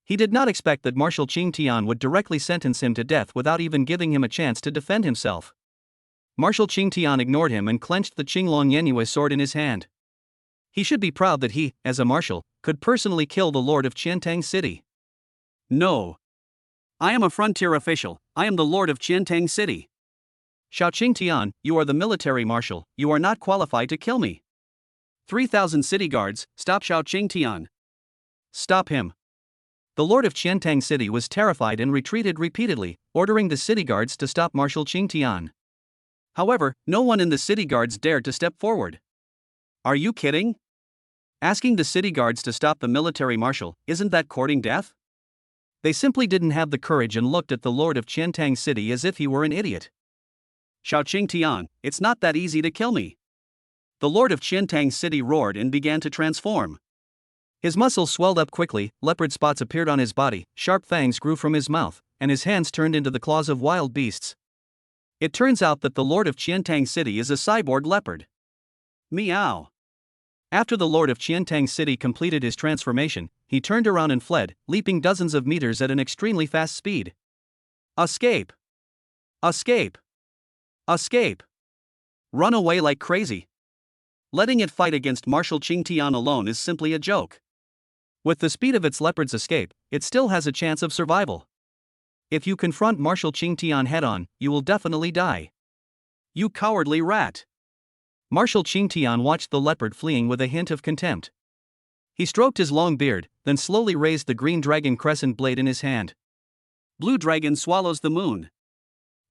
He did not expect that Marshal Qingtian would directly sentence him to death without even giving him a chance to defend himself. Marshal Qingtian ignored him and clenched the Qinglong Yenue sword in his hand. He should be proud that he, as a marshal, could personally kill the lord of Qiantang City. No. I am a frontier official, I am the lord of Qiantang City. Xiao Qingtian, you are the military marshal, you are not qualified to kill me. 3,000 city guards, stop Xiao Qingtian. Stop him. The lord of Qiantang City was terrified and retreated repeatedly, ordering the city guards to stop Marshal Qingtian. However, no one in the city guards dared to step forward. Are you kidding? Asking the city guards to stop the military marshal, isn't that courting death? They simply didn't have the courage and looked at the lord of Qiantang City as if he were an idiot. Xiao Qing Tian, it's not that easy to kill me. The Lord of Qiantang City roared and began to transform. His muscles swelled up quickly, leopard spots appeared on his body, sharp fangs grew from his mouth, and his hands turned into the claws of wild beasts. It turns out that the Lord of Qiantang City is a cyborg leopard. Meow. After the Lord of Qiantang City completed his transformation, he turned around and fled, leaping dozens of meters at an extremely fast speed. Escape! Escape! Escape! Run away like crazy. Letting it fight against Marshal Qing Tian alone is simply a joke. With the speed of its leopard's escape, it still has a chance of survival. If you confront Marshal Qing Tian head-on, you will definitely die. You cowardly rat! Marshal Qing Tian watched the leopard fleeing with a hint of contempt. He stroked his long beard, then slowly raised the green dragon crescent blade in his hand. Blue dragon swallows the moon.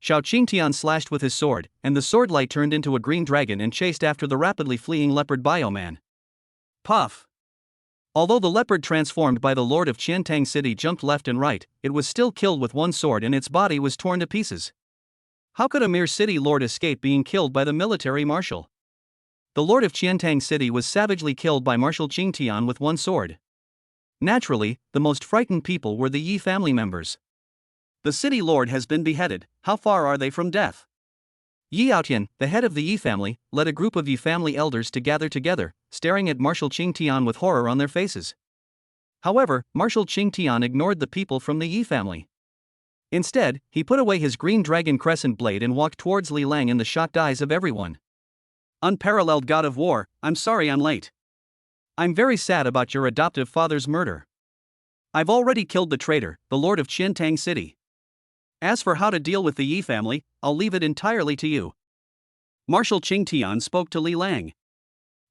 Xiao Qingtian slashed with his sword, and the sword light turned into a green dragon and chased after the rapidly fleeing leopard bioman. Puff! Although the leopard transformed by the Lord of Qiantang City jumped left and right, it was still killed with one sword and its body was torn to pieces. How could a mere city lord escape being killed by the military marshal? The Lord of Qiantang City was savagely killed by Marshal Qingtian with one sword. Naturally, the most frightened people were the Yi family members. The city lord has been beheaded, how far are they from death? Yi Aotian, the head of the Yi family, led a group of Yi family elders to gather together, staring at Marshal Qingtian with horror on their faces. However, Marshal Qingtian ignored the people from the Yi family. Instead, he put away his green dragon crescent blade and walked towards Li Lang in the shocked eyes of everyone. Unparalleled god of war, I'm sorry I'm late. I'm very sad about your adoptive father's murder. I've already killed the traitor, the Lord of Qiantang City. As for how to deal with the Yi family, I'll leave it entirely to you. Marshal Qingtian spoke to Li Lang.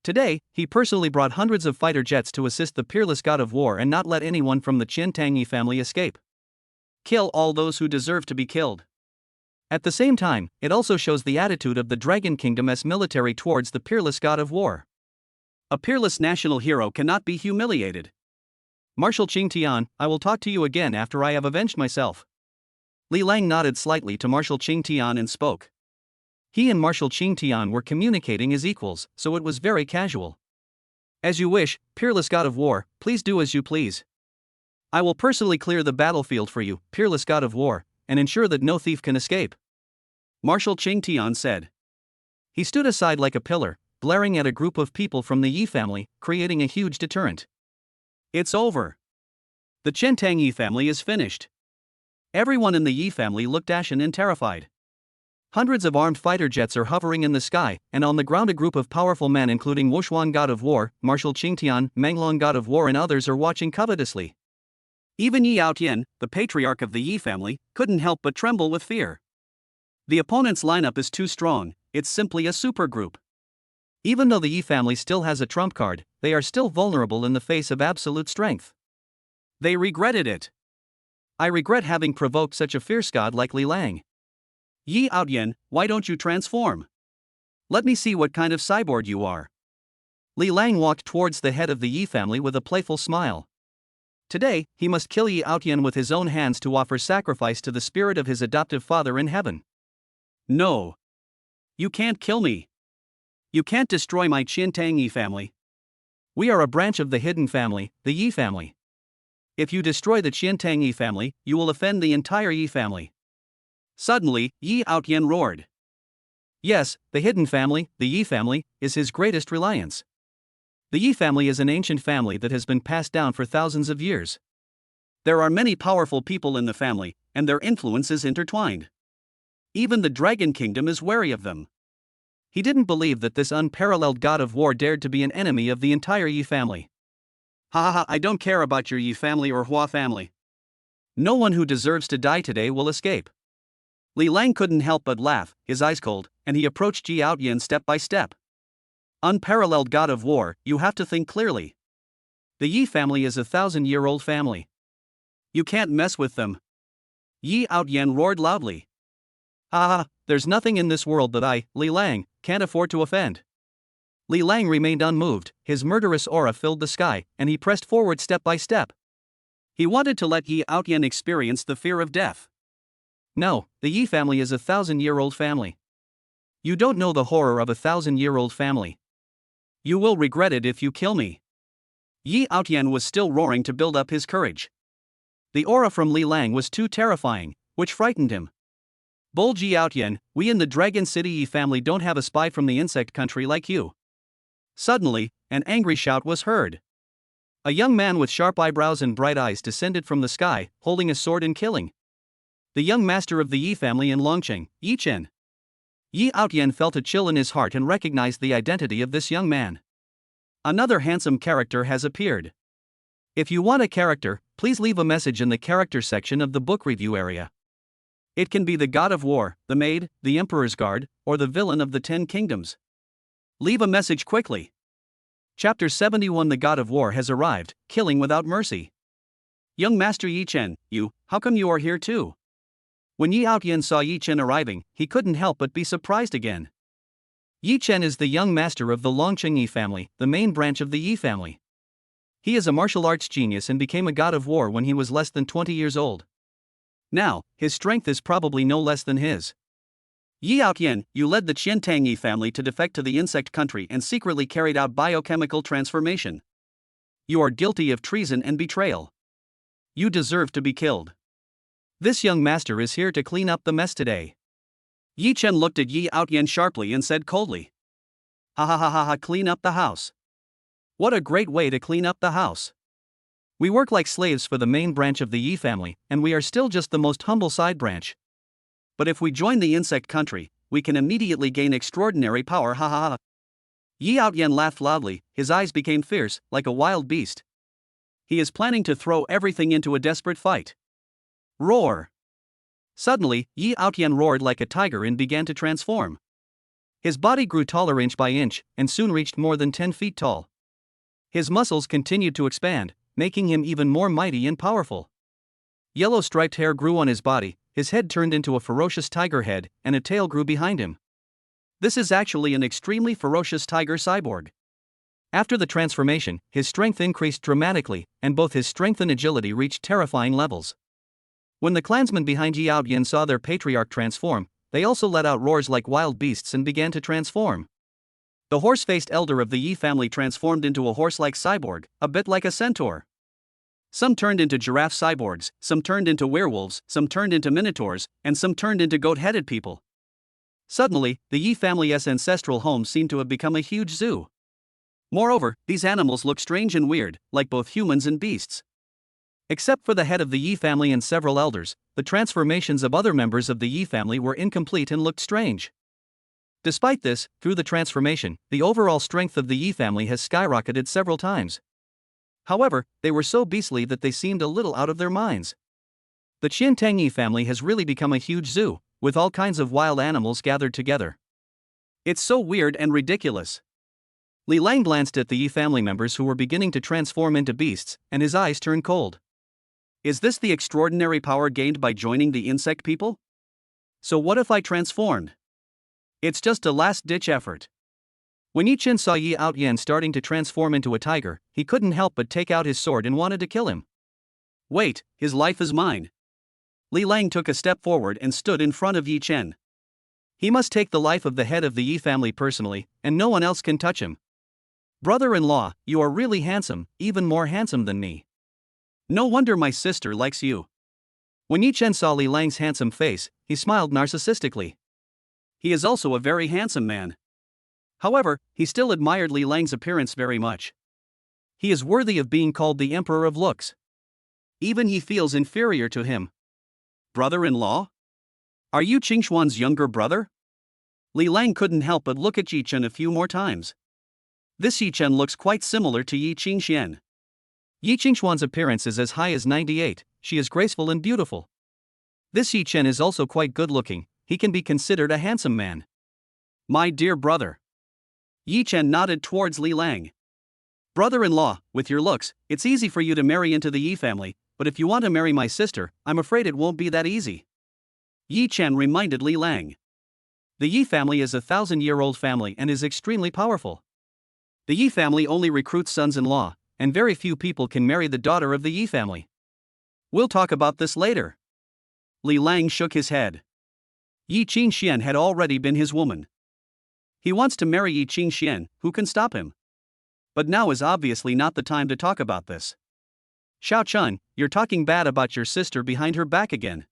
Today, he personally brought hundreds of fighter jets to assist the peerless god of war and not let anyone from the Qiantang Yi family escape. Kill all those who deserve to be killed. At the same time, it also shows the attitude of the Dragon Kingdom's military towards the peerless god of war. A peerless national hero cannot be humiliated. Marshal Qingtian, I will talk to you again after I have avenged myself. Li Lang nodded slightly to Marshal Qingtian and spoke. He and Marshal Qingtian were communicating as equals, so it was very casual. As you wish, peerless god of war, please do as you please. I will personally clear the battlefield for you, peerless god of war, and ensure that no thief can escape. Marshal Qingtian said. He stood aside like a pillar, glaring at a group of people from the Yi family, creating a huge deterrent. It's over. The Qiantang Yi family is finished. Everyone in the Yi family looked ashen and terrified. Hundreds of armed fighter jets are hovering in the sky, and on the ground a group of powerful men including Wushuan god of war, Marshal Qingtian, Menglong god of war and others are watching covetously. Even Yi Aotian, the patriarch of the Yi family, couldn't help but tremble with fear. The opponent's lineup is too strong, it's simply a supergroup. Even though the Yi family still has a trump card, they are still vulnerable in the face of absolute strength. They regretted it. I regret having provoked such a fierce god like Li Lang. Yi Aotian, why don't you transform? Let me see what kind of cyborg you are. Li Lang walked towards the head of the Yi family with a playful smile. Today, he must kill Yi Aotian with his own hands to offer sacrifice to the spirit of his adoptive father in heaven. No. You can't kill me. You can't destroy my Qiantang Yi family. We are a branch of the hidden family, the Yi family. If you destroy the Qiantang Yi family, you will offend the entire Yi family. Suddenly, Yi Aotian roared. Yes, the hidden family, the Yi family, is his greatest reliance. The Yi family is an ancient family that has been passed down for thousands of years. There are many powerful people in the family, and their influence is intertwined. Even the Dragon Kingdom is wary of them. He didn't believe that this unparalleled god of war dared to be an enemy of the entire Yi family. Ha, I don't care about your Yi family or Hua family. No one who deserves to die today will escape. Li Lang couldn't help but laugh, his eyes cold, and he approached Yi Aotian step by step. Unparalleled god of war, you have to think clearly. The Yi family is a 1,000-year-old family. You can't mess with them. Yi Aotian roared loudly. There's nothing in this world that I, Li Lang, can't afford to offend. Li Lang remained unmoved, his murderous aura filled the sky, and he pressed forward step by step. He wanted to let Yi Aotian experience the fear of death. No, the Yi family is a 1,000-year-old family. You don't know the horror of a 1,000-year-old family. You will regret it if you kill me. Yi Aotian was still roaring to build up his courage. The aura from Li Lang was too terrifying, which frightened him. Bold Yi Aotian, we in the Dragon City Yi family don't have a spy from the insect country like you. Suddenly, an angry shout was heard. A young man with sharp eyebrows and bright eyes descended from the sky, holding a sword and killing. The young master of the Yi family in Longcheng, Yi Chen. Yi Aotian felt a chill in his heart and recognized the identity of this young man. Another handsome character has appeared. If you want a character, please leave a message in the character section of the book review area. It can be the God of War, the Maid, the Emperor's Guard, or the villain of the 10 Kingdoms. Leave a message quickly. Chapter 71. The God of War has arrived, killing without mercy. Young Master Yi Chen, how come you are here too? When Yi Aotian saw Yi Chen arriving, he couldn't help but be surprised again. Yi Chen is the young master of the Longcheng Yi family, the main branch of the Yi family. He is a martial arts genius and became a God of War when he was less than 20 years old. Now, his strength is probably no less than his. Yi Aotian, you led the Qiantang Yi family to defect to the insect country and secretly carried out biochemical transformation. You are guilty of treason and betrayal. You deserve to be killed. This young master is here to clean up the mess today. Yi Chen looked at Yi Aotian sharply and said coldly. Ha ha ha ha ha, clean up the house. What a great way to clean up the house. We work like slaves for the main branch of the Yi family, and we are still just the most humble side branch. But if we join the insect country, we can immediately gain extraordinary power, ha ha ha. Yi Aotian laughed loudly, his eyes became fierce, like a wild beast. He is planning to throw everything into a desperate fight. Roar! Suddenly, Yi Aotian roared like a tiger and began to transform. His body grew taller inch by inch, and soon reached more than 10 feet tall. His muscles continued to expand, making him even more mighty and powerful. Yellow striped hair grew on his body, his head turned into a ferocious tiger head, and a tail grew behind him. This is actually an extremely ferocious tiger cyborg. After the transformation, his strength increased dramatically, and both his strength and agility reached terrifying levels. When the clansmen behind Yi Aotian saw their patriarch transform, they also let out roars like wild beasts and began to transform. The horse-faced elder of the Yi family transformed into a horse-like cyborg, a bit like a centaur. Some turned into giraffe cyborgs, some turned into werewolves, some turned into minotaurs, and some turned into goat-headed people. Suddenly, the Yi family's ancestral home seemed to have become a huge zoo. Moreover, these animals looked strange and weird, like both humans and beasts. Except for the head of the Yi family and several elders, the transformations of other members of the Yi family were incomplete and looked strange. Despite this, through the transformation, the overall strength of the Yi family has skyrocketed several times. However, they were so beastly that they seemed a little out of their minds. The Qiantang Yi family has really become a huge zoo, with all kinds of wild animals gathered together. It's so weird and ridiculous. Li Lang glanced at the Yi family members who were beginning to transform into beasts, and his eyes turned cold. Is this the extraordinary power gained by joining the insect people? So what if I transformed? It's just a last-ditch effort. When Yi Chen saw Yi Aotian starting to transform into a tiger, he couldn't help but take out his sword and wanted to kill him. Wait, his life is mine. Li Lang took a step forward and stood in front of Yi Chen. He must take the life of the head of the Yi family personally, and no one else can touch him. Brother-in-law, you are really handsome, even more handsome than me. No wonder my sister likes you. When Yi Chen saw Li Lang's handsome face, he smiled narcissistically. He is also a very handsome man. However, he still admired Li Lang's appearance very much. He is worthy of being called the Emperor of Looks. Even he feels inferior to him. Brother-in-law? Are you Qingshuan's younger brother? Li Lang couldn't help but look at Yi Chen a few more times. This Yi Chen looks quite similar to Yi Qingxian. Yi Qingshuan's appearance is as high as 98, she is graceful and beautiful. This Yi Chen is also quite good-looking, he can be considered a handsome man. My dear brother. Yi Chen nodded towards Li Lang. Brother-in-law, with your looks, it's easy for you to marry into the Yi family, but if you want to marry my sister, I'm afraid it won't be that easy. Yi Chen reminded Li Lang. The Yi family is a 1,000-year-old family and is extremely powerful. The Yi family only recruits sons-in-law, and very few people can marry the daughter of the Yi family. We'll talk about this later. Li Lang shook his head. Yi Qingxian had already been his woman. He wants to marry Yi Qingxian, who can stop him? But now is obviously not the time to talk about this. Xiao Chun, you're talking bad about your sister behind her back again.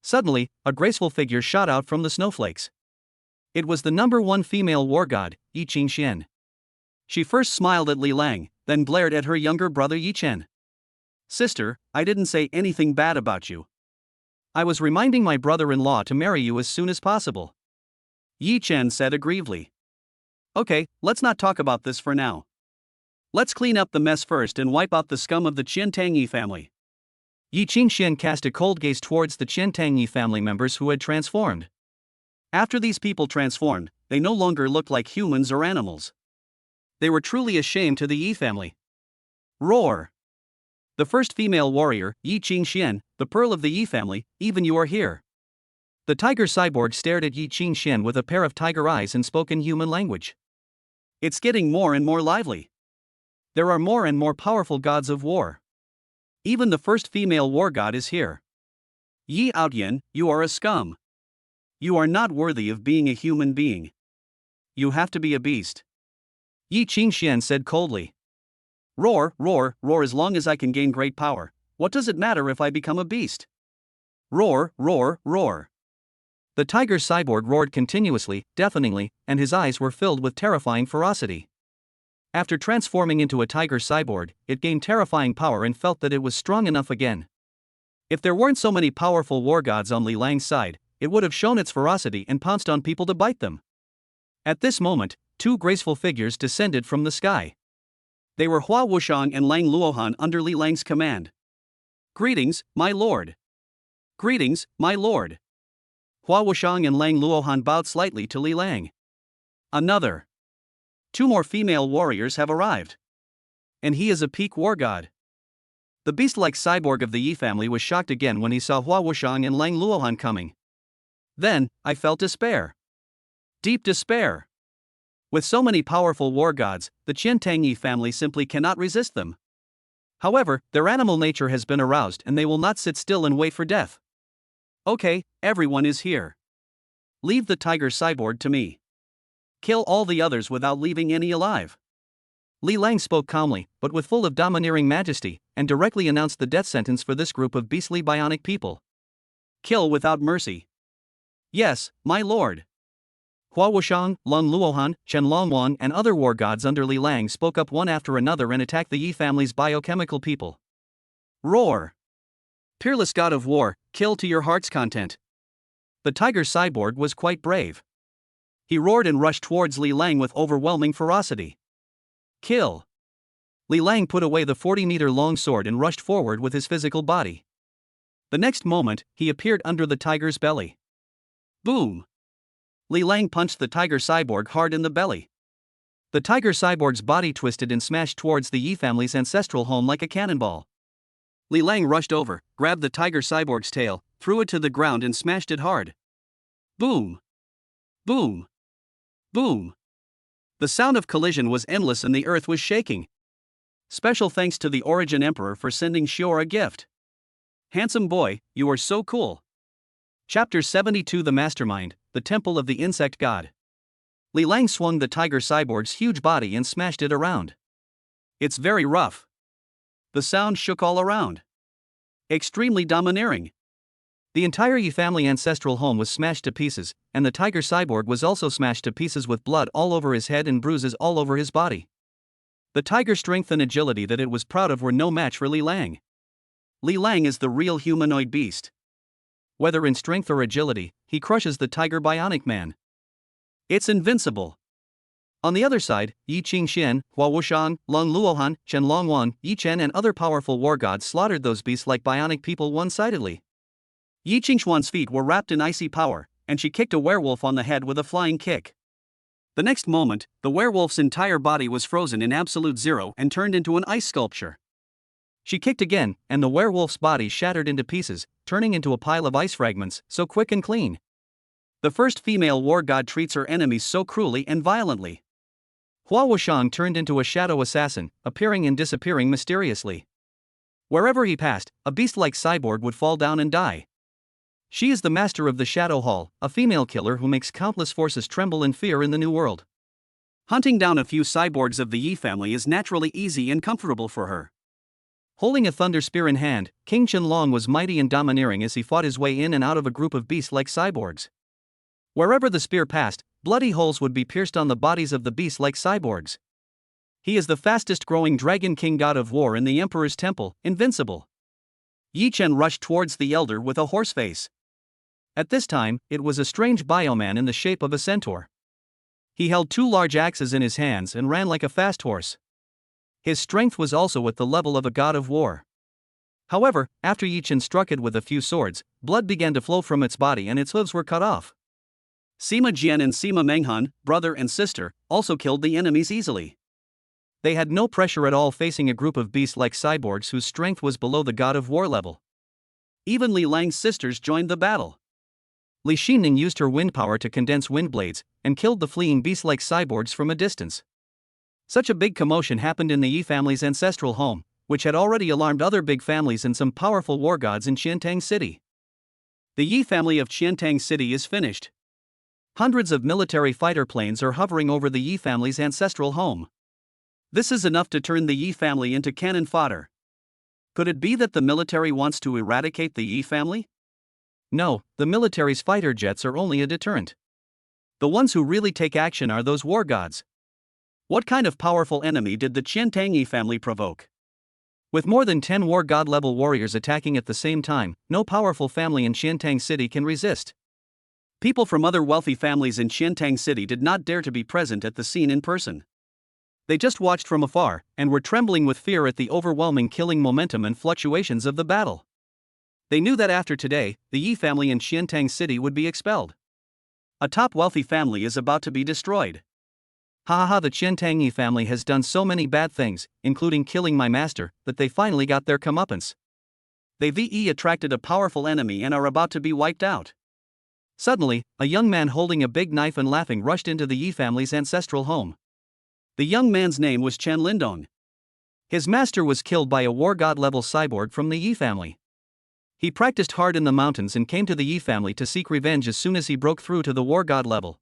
Suddenly, a graceful figure shot out from the snowflakes. It was the number 1 female war god, Yi Qingxian. She first smiled at Li Lang, then glared at her younger brother Yi Chen. Sister, I didn't say anything bad about you. I was reminding my brother-in-law to marry you as soon as possible. Yi Chen said aggrievedly. Okay, let's not talk about this for now. Let's clean up the mess first and wipe out the scum of the Qian Tangyi family. Yi Qingxian cast a cold gaze towards the Qian Tangyi family members who had transformed. After these people transformed, they no longer looked like humans or animals. They were truly a shame to the Yi family. Roar! The first female warrior, Yi Qingxian, the pearl of the Yi family, even you are here. The tiger cyborg stared at Yi Qingxian with a pair of tiger eyes and spoke in human language. It's getting more and more lively. There are more and more powerful gods of war. Even the first female war god is here. Yi Outyan, you are a scum. You are not worthy of being a human being. You have to be a beast. Yi Qingxian said coldly. Roar, roar, roar as long as I can gain great power. What does it matter if I become a beast? Roar, roar, roar. The tiger cyborg roared continuously, deafeningly, and his eyes were filled with terrifying ferocity. After transforming into a tiger cyborg, it gained terrifying power and felt that it was strong enough again. If there weren't so many powerful war gods on Li Lang's side, it would have shown its ferocity and pounced on people to bite them. At this moment, 2 graceful figures descended from the sky. They were Hua Wushang and Lang Luohan under Li Lang's command. Greetings, my lord. Greetings, my lord. Hua Wushang and Lang Luohan bowed slightly to Li Lang. Another. 2 more female warriors have arrived. And he is a peak war god. The beast-like cyborg of the Yi family was shocked again when he saw Hua Wushang and Lang Luohan coming. Then, I felt despair. Deep despair. With so many powerful war gods, the Qian Tangyi family simply cannot resist them. However, their animal nature has been aroused and they will not sit still and wait for death. Okay, everyone is here. Leave the tiger cyborg to me. Kill all the others without leaving any alive. Li Lang spoke calmly, but with full of domineering majesty, and directly announced the death sentence for this group of beastly bionic people. Kill without mercy. Yes, my lord. Hua Wushang, Lang Luohan, Chen Longwan and other war gods under Li Lang spoke up one after another and attacked the Yi family's biochemical people. Roar! Peerless god of war, kill to your heart's content. The tiger cyborg was quite brave. He roared and rushed towards Li Lang with overwhelming ferocity. Kill! Li Lang put away the 40-meter-long sword and rushed forward with his physical body. The next moment, he appeared under the tiger's belly. Boom! Li Lang punched the tiger cyborg hard in the belly. The tiger cyborg's body twisted and smashed towards the Yi family's ancestral home like a cannonball. Li Lang rushed over, grabbed the tiger cyborg's tail, threw it to the ground and smashed it hard. Boom! Boom! Boom! The sound of collision was endless and the earth was shaking. Special thanks to the Origin Emperor for sending Xior a gift. Handsome boy, you are so cool. Chapter 72 The Mastermind, the Temple of the Insect God. Li Lang swung the tiger cyborg's huge body and smashed it around. It's very rough. The sound shook all around. Extremely domineering. The entire Yi family ancestral home was smashed to pieces, and the tiger cyborg was also smashed to pieces with blood all over his head and bruises all over his body. The tiger's strength and agility that it was proud of were no match for Li Lang. Li Lang is the real humanoid beast. Whether in strength or agility, he crushes the tiger bionic man. It's invincible. On the other side, Yi Qingxian, Hua Wushang, Lang Luohan, Chen Longwan, Yi Chen and other powerful war gods slaughtered those beasts like bionic people one-sidedly. Yi Qingxuan's feet were wrapped in icy power, and she kicked a werewolf on the head with a flying kick. The next moment, the werewolf's entire body was frozen in absolute zero and turned into an ice sculpture. She kicked again, and the werewolf's body shattered into pieces, turning into a pile of ice fragments, so quick and clean. The first female war god treats her enemies so cruelly and violently. Hua Wushang turned into a shadow assassin, appearing and disappearing mysteriously. Wherever he passed, a beast-like cyborg would fall down and die. She is the master of the Shadow Hall, a female killer who makes countless forces tremble in fear in the New World. Hunting down a few cyborgs of the Yi family is naturally easy and comfortable for her. Holding a thunder spear in hand, King Qianlong was mighty and domineering as he fought his way in and out of a group of beast-like cyborgs. Wherever the spear passed, bloody holes would be pierced on the bodies of the beast-like cyborgs. He is the fastest-growing Dragon King God of War in the Emperor's Temple, invincible. Yi Chen rushed towards the elder with a horse face. At this time, it was a strange bioman in the shape of a centaur. He held 2 large axes in his hands and ran like a fast horse. His strength was also at the level of a god of war. However, after Yi Chen struck it with a few swords, blood began to flow from its body and its hooves were cut off. Sima Jian and Sima Menghan, brother and sister, also killed the enemies easily. They had no pressure at all facing a group of beast-like cyborgs whose strength was below the god of war level. Even Li Lang's sisters joined the battle. Li Xining used her wind power to condense wind blades, and killed the fleeing beast-like cyborgs from a distance. Such a big commotion happened in the Yi family's ancestral home, which had already alarmed other big families and some powerful war gods in Qiantang City. The Yi family of Qiantang City is finished. Hundreds of military fighter planes are hovering over the Yi family's ancestral home. This is enough to turn the Yi family into cannon fodder. Could it be that the military wants to eradicate the Yi family? No, the military's fighter jets are only a deterrent. The ones who really take action are those war gods. What kind of powerful enemy did the Qiantang Yi family provoke? With more than 10 war god level warriors attacking at the same time, no powerful family in Qiantang City can resist. People from other wealthy families in Qiantang City did not dare to be present at the scene in person. They just watched from afar, and were trembling with fear at the overwhelming killing momentum and fluctuations of the battle. They knew that after today, the Yi family in Qiantang City would be expelled. A top wealthy family is about to be destroyed. The Qiantang Yi family has done so many bad things, including killing my master, that they finally got their comeuppance. They VE attracted a powerful enemy and are about to be wiped out. Suddenly, a young man holding a big knife and laughing rushed into the Yi family's ancestral home. The young man's name was Chen Lindong. His master was killed by a war god level cyborg from the Yi family. He practiced hard in the mountains and came to the Yi family to seek revenge as soon as he broke through to the war god level.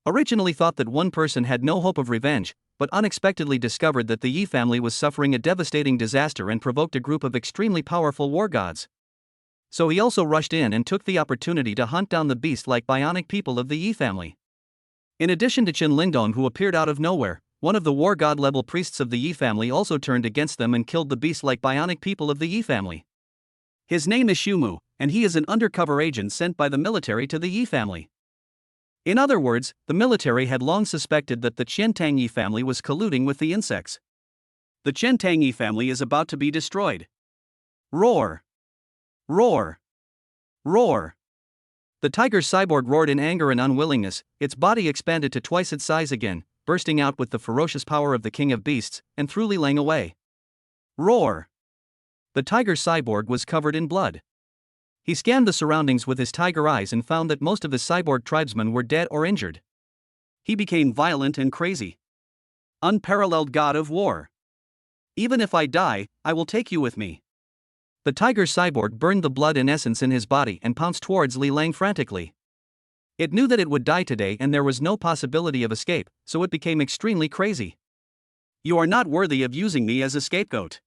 Originally thought that one person had no hope of revenge, but unexpectedly discovered that the Yi family was suffering a devastating disaster and provoked a group of extremely powerful war gods. So he also rushed in and took the opportunity to hunt down the beast-like bionic people of the Yi family. In addition to Chen Lindong, who appeared out of nowhere, one of the war god level priests of the Yi family also turned against them and killed the beast-like bionic people of the Yi family. His name is Shumu, and he is an undercover agent sent by the military to the Yi family. In other words, the military had long suspected that the Qiantang Yi family was colluding with the insects. The Qiantang Yi family is about to be destroyed. Roar! Roar! Roar! The tiger cyborg roared in anger and unwillingness, its body expanded to twice its size again, bursting out with the ferocious power of the king of beasts, and threw Li Lang away. Roar! The tiger cyborg was covered in blood. He scanned the surroundings with his tiger eyes and found that most of his cyborg tribesmen were dead or injured. He became violent and crazy. Unparalleled god of war. Even if I die, I will take you with me. The tiger cyborg burned the blood and essence in his body and pounced towards Li Lang frantically. It knew that it would die today and there was no possibility of escape, so it became extremely crazy. You are not worthy of using me as a scapegoat.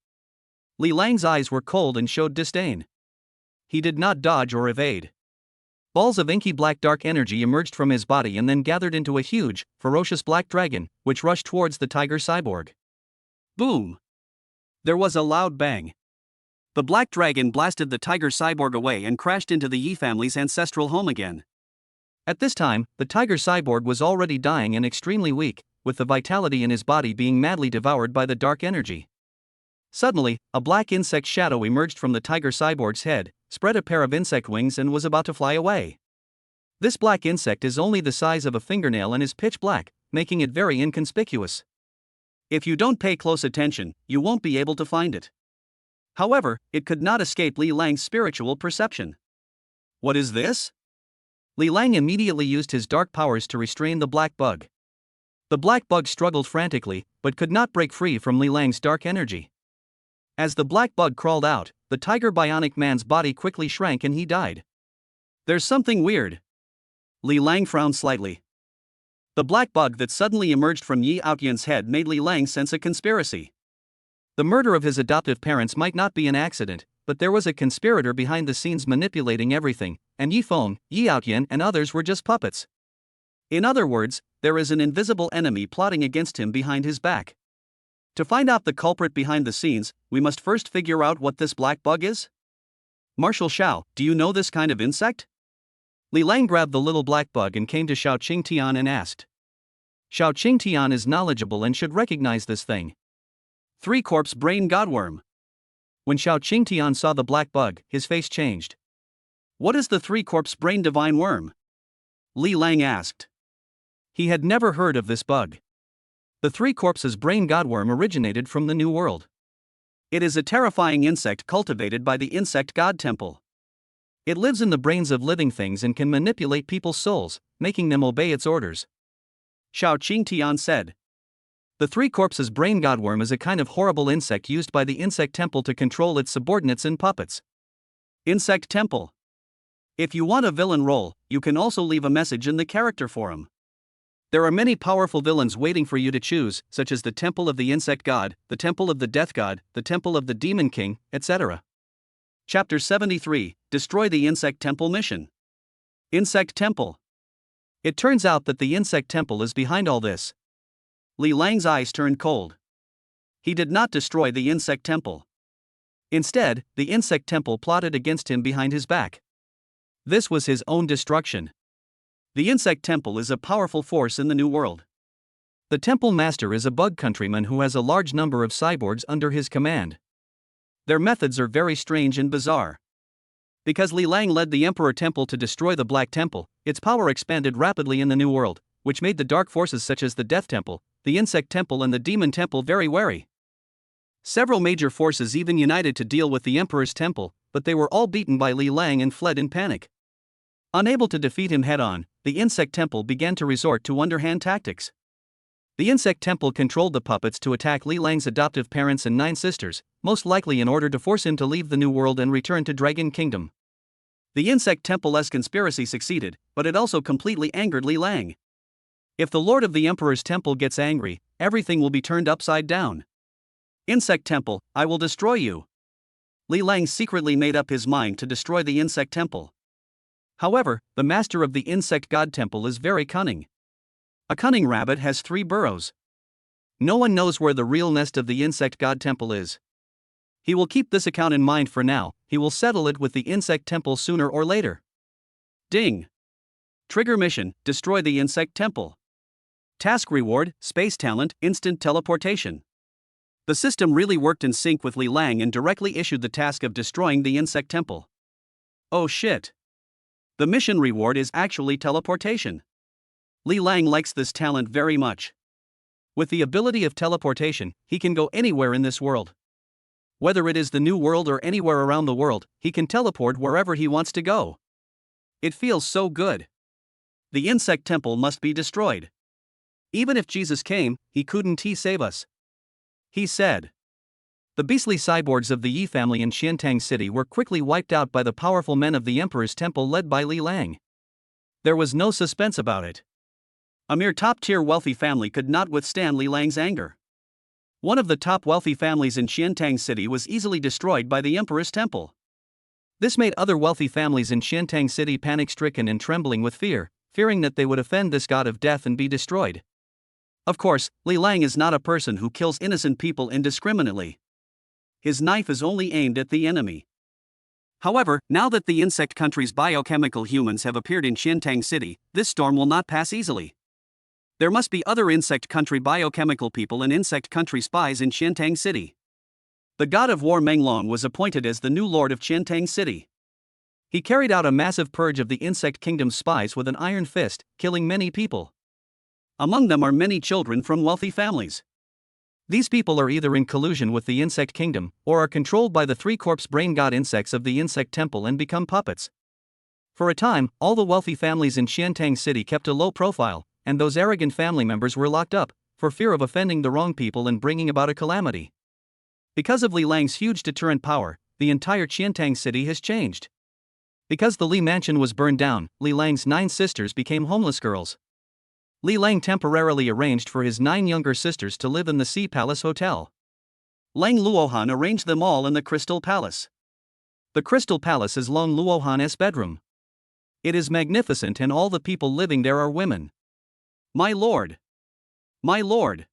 Li Lang's eyes were cold and showed disdain. He did not dodge or evade. Balls of inky black dark energy emerged from his body and then gathered into a huge, ferocious black dragon, which rushed towards the tiger cyborg. Boom! There was a loud bang. The black dragon blasted the tiger cyborg away and crashed into the Yi family's ancestral home again. At this time, the tiger cyborg was already dying and extremely weak, with the vitality in his body being madly devoured by the dark energy. Suddenly, a black insect shadow emerged from the tiger cyborg's head, spread a pair of insect wings and was about to fly away. This black insect is only the size of a fingernail and is pitch black, making it very inconspicuous. If you don't pay close attention, you won't be able to find it. However, it could not escape Li Lang's spiritual perception. What is this? Li Lang immediately used his dark powers to restrain the black bug. The black bug struggled frantically, but could not break free from Li Lang's dark energy. As the black bug crawled out, the tiger bionic man's body quickly shrank and he died. There's something weird. Li Lang frowned slightly. The black bug that suddenly emerged from Yi Outyan's head made Li Lang sense a conspiracy. The murder of his adoptive parents might not be an accident, but there was a conspirator behind the scenes manipulating everything, and Yi Feng, Yi Outyan and others were just puppets. In other words, there is an invisible enemy plotting against him behind his back. To find out the culprit behind the scenes, we must first figure out what this black bug is. Marshal Xiao, do you know this kind of insect? Li Lang grabbed the little black bug and came to Xiao Qingtian and asked. Xiao Qingtian is knowledgeable and should recognize this thing. Three-corpse brain godworm. When Xiao Qingtian saw the black bug, his face changed. What is the three-corpse brain divine worm? Li Lang asked. He had never heard of this bug. The three-corpses brain godworm originated from the New World. It is a terrifying insect cultivated by the insect god temple. It lives in the brains of living things and can manipulate people's souls, making them obey its orders. Xiao Qingtian said. The three-corpses brain godworm is a kind of horrible insect used by the insect temple to control its subordinates and puppets. Insect temple. If you want a villain role, you can also leave a message in the character forum. There are many powerful villains waiting for you to choose, such as the Temple of the Insect God, the Temple of the Death God, the Temple of the Demon King, etc. Chapter 73, Destroy the Insect Temple Mission. Insect Temple. It turns out that the Insect Temple is behind all this. Li Lang's eyes turned cold. He did not destroy the Insect Temple. Instead, the Insect Temple plotted against him behind his back. This was his own destruction. The Insect Temple is a powerful force in the New World. The Temple Master is a bug countryman who has a large number of cyborgs under his command. Their methods are very strange and bizarre. Because Li Lang led the Emperor Temple to destroy the Black Temple, its power expanded rapidly in the New World, which made the dark forces such as the Death Temple, the Insect Temple and the Demon Temple very wary. Several major forces even united to deal with the Emperor's Temple, but they were all beaten by Li Lang and fled in panic. Unable to defeat him head-on, the Insect Temple began to resort to underhand tactics. The Insect Temple controlled the puppets to attack Li Lang's adoptive parents and 9 sisters, most likely in order to force him to leave the New World and return to Dragon Kingdom. The Insect Temple's conspiracy succeeded, but it also completely angered Li Lang. If the Lord of the Emperor's Temple gets angry, everything will be turned upside down. Insect Temple, I will destroy you. Li Lang secretly made up his mind to destroy the Insect Temple. However, the master of the Insect God Temple is very cunning. A cunning rabbit has 3 burrows. No one knows where the real nest of the Insect God Temple is. He will keep this account in mind for now, he will settle it with the Insect Temple sooner or later. Ding! Trigger mission, destroy the Insect Temple. Task reward, space talent, instant teleportation. The system really worked in sync with Li Lang and directly issued the task of destroying the Insect Temple. Oh shit! The mission reward is actually teleportation. Li Lang likes this talent very much. With the ability of teleportation, he can go anywhere in this world. Whether it is the New World or anywhere around the world, he can teleport wherever he wants to go. It feels so good. The Insect Temple must be destroyed. Even if Jesus came, he couldn't save us. He said. The beastly cyborgs of the Yi family in Xiantang City were quickly wiped out by the powerful men of the Emperor's Temple led by Li Lang. There was no suspense about it. A mere top-tier wealthy family could not withstand Li Lang's anger. One of the top wealthy families in Xiantang City was easily destroyed by the Emperor's Temple. This made other wealthy families in Xiantang City panic-stricken and trembling with fear, fearing that they would offend this god of death and be destroyed. Of course, Li Lang is not a person who kills innocent people indiscriminately. His knife is only aimed at the enemy. However, now that the insect country's biochemical humans have appeared in Xiantang City, this storm will not pass easily. There must be other insect country biochemical people and insect country spies in Xiantang City. The god of war Menglong was appointed as the new lord of Xiantang City. He carried out a massive purge of the insect kingdom's spies with an iron fist, killing many people. Among them are many children from wealthy families. These people are either in collusion with the insect kingdom, or are controlled by the 3-corpse brain god insects of the insect temple and become puppets. For a time, all the wealthy families in Xiantang City kept a low profile, and those arrogant family members were locked up, for fear of offending the wrong people and bringing about a calamity. Because of Li Lang's huge deterrent power, the entire Xiantang City has changed. Because the Li mansion was burned down, Li Lang's 9 sisters became homeless girls. Li Lang temporarily arranged for his 9 younger sisters to live in the Sea Palace Hotel. Lang Luohan arranged them all in the Crystal Palace. The Crystal Palace is Long Luohan's bedroom. It is magnificent and all the people living there are women. My lord! My lord!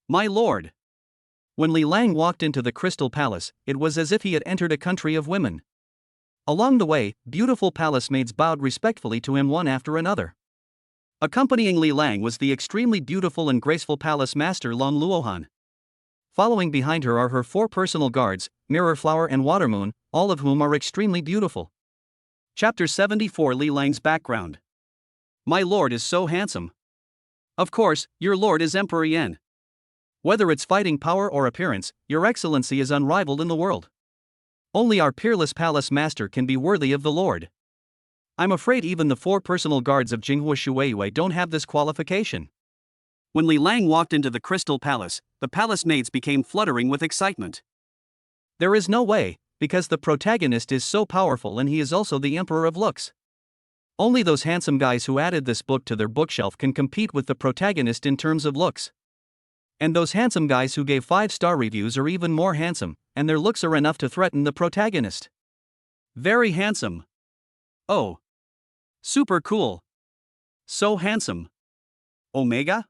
My lord! When Li Lang walked into the Crystal Palace, it was as if he had entered a country of women. Along the way, beautiful palace maids bowed respectfully to him one after another. Accompanying Li Lang was the extremely beautiful and graceful palace master Long Luohan. Following behind her are her 4 personal guards, Mirror Flower and Watermoon, all of whom are extremely beautiful. Chapter 74 Li Lang's background. My lord is so handsome. Of course, your lord is Emperor Yan. Whether it's fighting power or appearance, your excellency is unrivaled in the world. Only our peerless palace master can be worthy of the lord. I'm afraid even the 4 personal guards of Jinghua Shuiwei don't have this qualification. When Li Lang walked into the Crystal Palace, the palace maids became fluttering with excitement. There is no way, because the protagonist is so powerful and he is also the emperor of looks. Only those handsome guys who added this book to their bookshelf can compete with the protagonist in terms of looks. And those handsome guys who gave 5-star reviews are even more handsome, and their looks are enough to threaten the protagonist. Very handsome. Oh. Super cool. So handsome. Omega?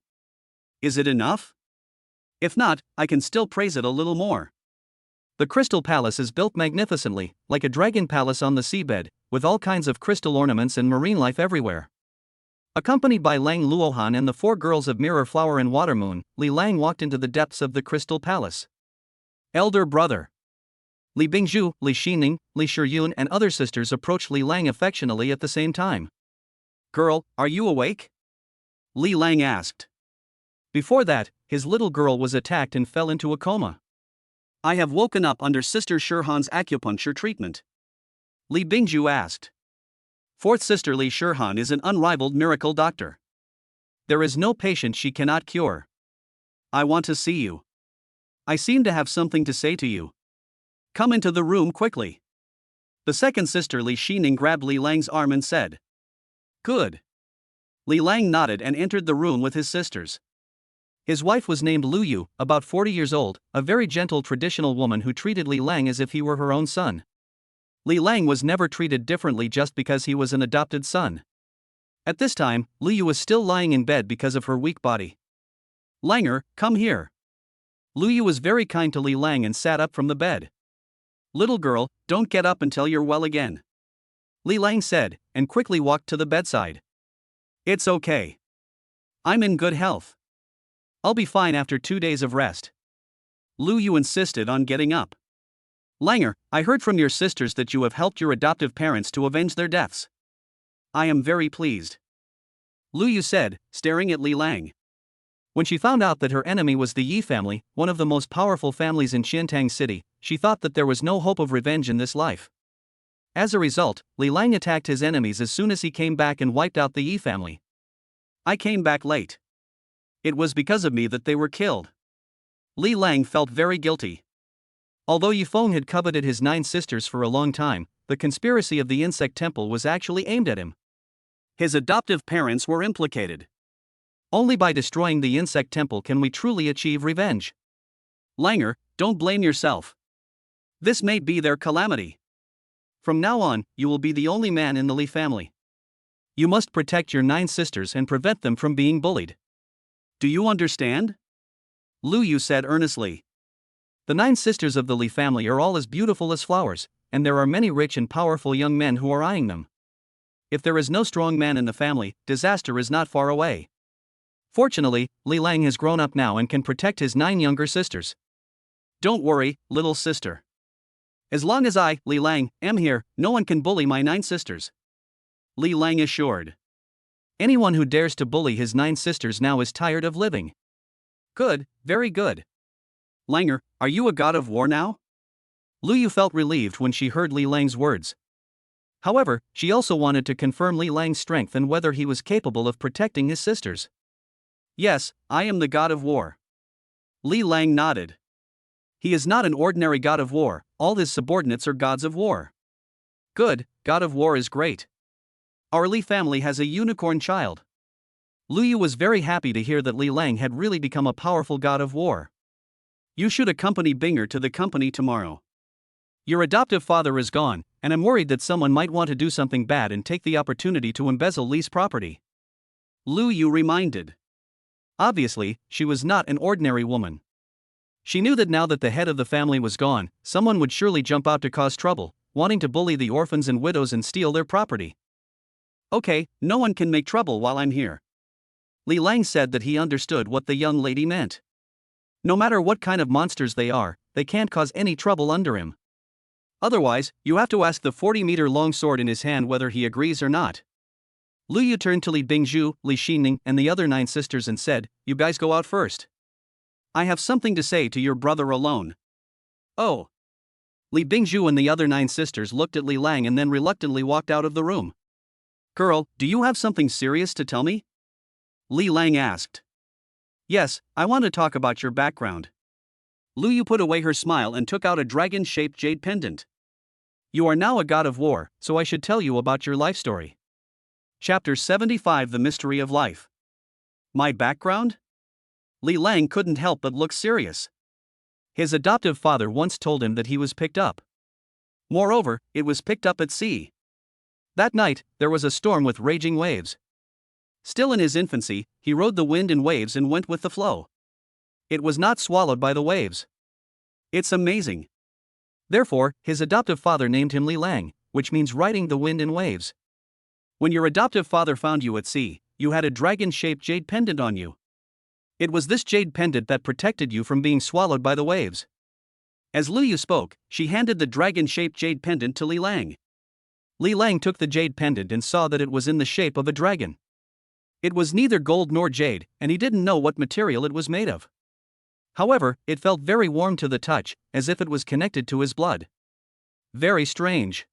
Is it enough? If not, I can still praise it a little more. The Crystal Palace is built magnificently, like a dragon palace on the seabed, with all kinds of crystal ornaments and marine life everywhere. Accompanied by Lang Luohan and the 4 girls of Mirror Flower and Watermoon, Li Lang walked into the depths of the Crystal Palace. Elder brother. Li Bingzhu, Li Xining, Li Shiyun and other sisters approached Li Lang affectionately at the same time. Girl, are you awake? Li Lang asked. Before that, his little girl was attacked and fell into a coma. I have woken up under Sister Shirhan's acupuncture treatment. Li Bingzhu asked. 4th sister Li Shirhan is an unrivaled miracle doctor. There is no patient she cannot cure. I want to see you. I seem to have something to say to you. Come into the room quickly. The 2nd sister Li Xining grabbed Li Lang's arm and said. Good. Li Lang nodded and entered the room with his sisters. His wife was named Lu Yu, about 40 years old, a very gentle traditional woman who treated Li Lang as if he were her own son. Li Lang was never treated differently just because he was an adopted son. At this time, Lu Yu was still lying in bed because of her weak body. Langer, come here. Lu Yu was very kind to Li Lang and sat up from the bed. Little girl, don't get up until you're well again. Li Lang said, and quickly walked to the bedside. It's okay. I'm in good health. I'll be fine after 2 days of rest. Lu Yu insisted on getting up. Langer, I heard from your sisters that you have helped your adoptive parents to avenge their deaths. I am very pleased. Lu Yu said, staring at Li Lang. When she found out that her enemy was the Yi family, one of the most powerful families in Qiantang City, she thought that there was no hope of revenge in this life. As a result, Li Lang attacked his enemies as soon as he came back and wiped out the Yi family. I came back late. It was because of me that they were killed. Li Lang felt very guilty. Although Yifeng had coveted his 9 sisters for a long time, the conspiracy of the insect temple was actually aimed at him. His adoptive parents were implicated. Only by destroying the insect temple can we truly achieve revenge. Langer, don't blame yourself. This may be their calamity. From now on, you will be the only man in the Li family. You must protect your 9 sisters and prevent them from being bullied. Do you understand? Lu Yu said earnestly. The 9 sisters of the Li family are all as beautiful as flowers, and there are many rich and powerful young men who are eyeing them. If there is no strong man in the family, disaster is not far away. Fortunately, Li Lang has grown up now and can protect his 9 younger sisters. Don't worry, little sister. As long as I, Li Lang, am here, no one can bully my 9 sisters. Li Lang assured. Anyone who dares to bully his 9 sisters now is tired of living. Good, very good. Langer, are you a god of war now? Lu Yu felt relieved when she heard Li Lang's words. However, she also wanted to confirm Li Lang's strength and whether he was capable of protecting his sisters. Yes, I am the god of war. Li Lang nodded. He is not an ordinary god of war, all his subordinates are gods of war. Good, God of War is great. Our Li family has a unicorn child. Lu Yu was very happy to hear that Li Lang had really become a powerful god of war. You should accompany Binger to the company tomorrow. Your adoptive father is gone, and I'm worried that someone might want to do something bad and take the opportunity to embezzle Li's property. Lu Yu reminded. Obviously, she was not an ordinary woman. She knew that now that the head of the family was gone, someone would surely jump out to cause trouble, wanting to bully the orphans and widows and steal their property. Okay, no one can make trouble while I'm here. Li Lang said that he understood what the young lady meant. No matter what kind of monsters they are, they can't cause any trouble under him. Otherwise, you have to ask the 40-meter-long sword in his hand whether he agrees or not. Lu Yu turned to Li Bingzhu, Li Xining, and the other 9 sisters and said, "You guys go out first. I have something to say to your brother alone." Oh. Li Bingzhu and the other 9 sisters looked at Li Lang and then reluctantly walked out of the room. "Girl, do you have something serious to tell me?" Li Lang asked. "Yes, I want to talk about your background." Lu Yu put away her smile and took out a dragon-shaped jade pendant. "You are now a god of war, so I should tell you about your life story." Chapter 75: The Mystery of Life. My background? Li Lang couldn't help but look serious. His adoptive father once told him that he was picked up. Moreover, it was picked up at sea. That night, there was a storm with raging waves. Still in his infancy, he rode the wind and waves and went with the flow. It was not swallowed by the waves. It's amazing. Therefore, his adoptive father named him Li Lang, which means riding the wind and waves. When your adoptive father found you at sea, you had a dragon-shaped jade pendant on you. It was this jade pendant that protected you from being swallowed by the waves. As Lu Yu spoke, she handed the dragon-shaped jade pendant to Li Lang. Li Lang took the jade pendant and saw that it was in the shape of a dragon. It was neither gold nor jade, and he didn't know what material it was made of. However, it felt very warm to the touch, as if it was connected to his blood. Very strange.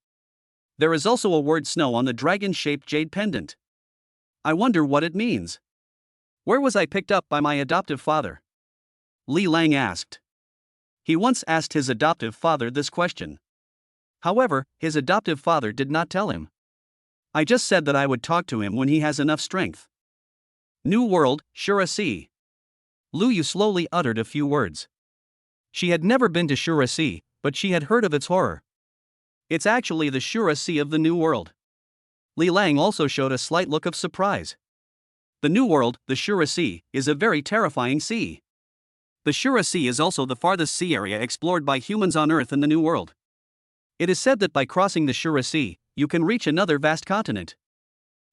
There is also a word snow on the dragon-shaped jade pendant. I wonder what it means. Where was I picked up by my adoptive father? Li Lang asked. He once asked his adoptive father this question. However, his adoptive father did not tell him. I just said that I would talk to him when he has enough strength. New World, Shura Sea. Lu Yu slowly uttered a few words. She had never been to Shura Sea, but she had heard of its horror. It's actually the Shura Sea of the New World. Li Lang also showed a slight look of surprise. The New World, the Shura Sea, is a very terrifying sea. The Shura Sea is also the farthest sea area explored by humans on Earth in the New World. It is said that by crossing the Shura Sea, you can reach another vast continent.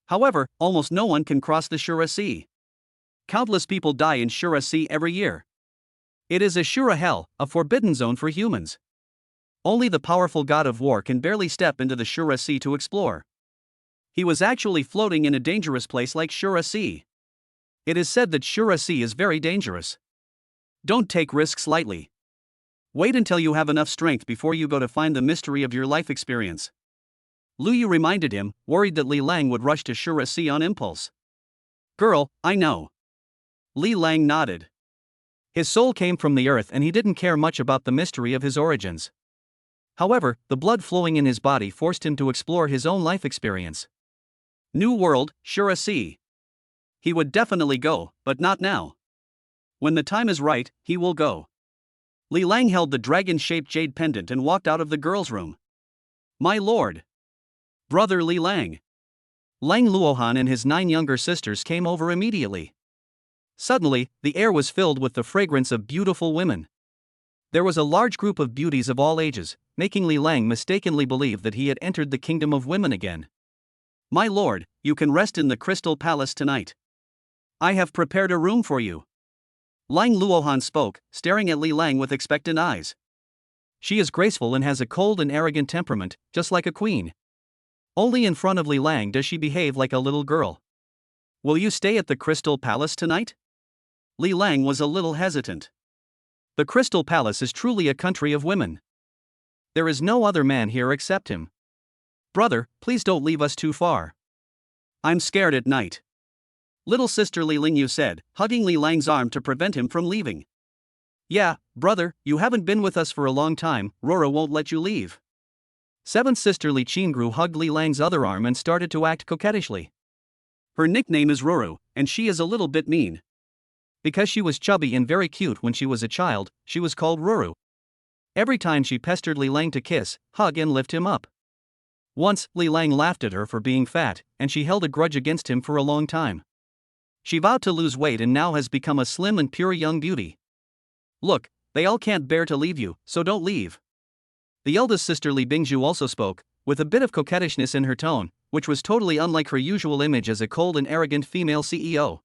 However, almost no one can cross the Shura Sea. Countless people die in Shura Sea every year. It is a Shura Hell, a forbidden zone for humans. Only the powerful god of war can barely step into the Shura Sea to explore. He was actually floating in a dangerous place like Shura Sea. It is said that Shura Sea is very dangerous. Don't take risks lightly. Wait until you have enough strength before you go to find the mystery of your life experience. Lu Yu reminded him, worried that Li Lang would rush to Shura Sea on impulse. Girl, I know. Li Lang nodded. His soul came from the earth and he didn't care much about the mystery of his origins. However, the blood flowing in his body forced him to explore his own life experience. New World, Shura Sea. He would definitely go, but not now. When the time is right, he will go. Li Lang held the dragon-shaped jade pendant and walked out of the girls' room. My lord. Brother Li Lang. Lang Luohan and his 9 younger sisters came over immediately. Suddenly, the air was filled with the fragrance of beautiful women. There was a large group of beauties of all ages, making Li Lang mistakenly believe that he had entered the kingdom of women again. My lord, you can rest in the Crystal Palace tonight. I have prepared a room for you. Lang Luohan spoke, staring at Li Lang with expectant eyes. She is graceful and has a cold and arrogant temperament, just like a queen. Only in front of Li Lang does she behave like a little girl. Will you stay at the Crystal Palace tonight? Li Lang was a little hesitant. The Crystal Palace is truly a country of women. There is no other man here except him. Brother, please don't leave us too far. I'm scared at night. Little sister Li Lingyu said, hugging Li Lang's arm to prevent him from leaving. Yeah, brother, you haven't been with us for a long time, Rora won't let you leave. Seventh sister Li Qingru hugged Li Lang's other arm and started to act coquettishly. Her nickname is Ruru, and she is a little bit mean. Because she was chubby and very cute when she was a child, she was called Ruru. Every time she pestered Li Lang to kiss, hug and lift him up. Once, Li Lang laughed at her for being fat, and she held a grudge against him for a long time. She vowed to lose weight and now has become a slim and pure young beauty. Look, they all can't bear to leave you, so don't leave. The eldest sister Li Bingzhu also spoke, with a bit of coquettishness in her tone, which was totally unlike her usual image as a cold and arrogant female CEO.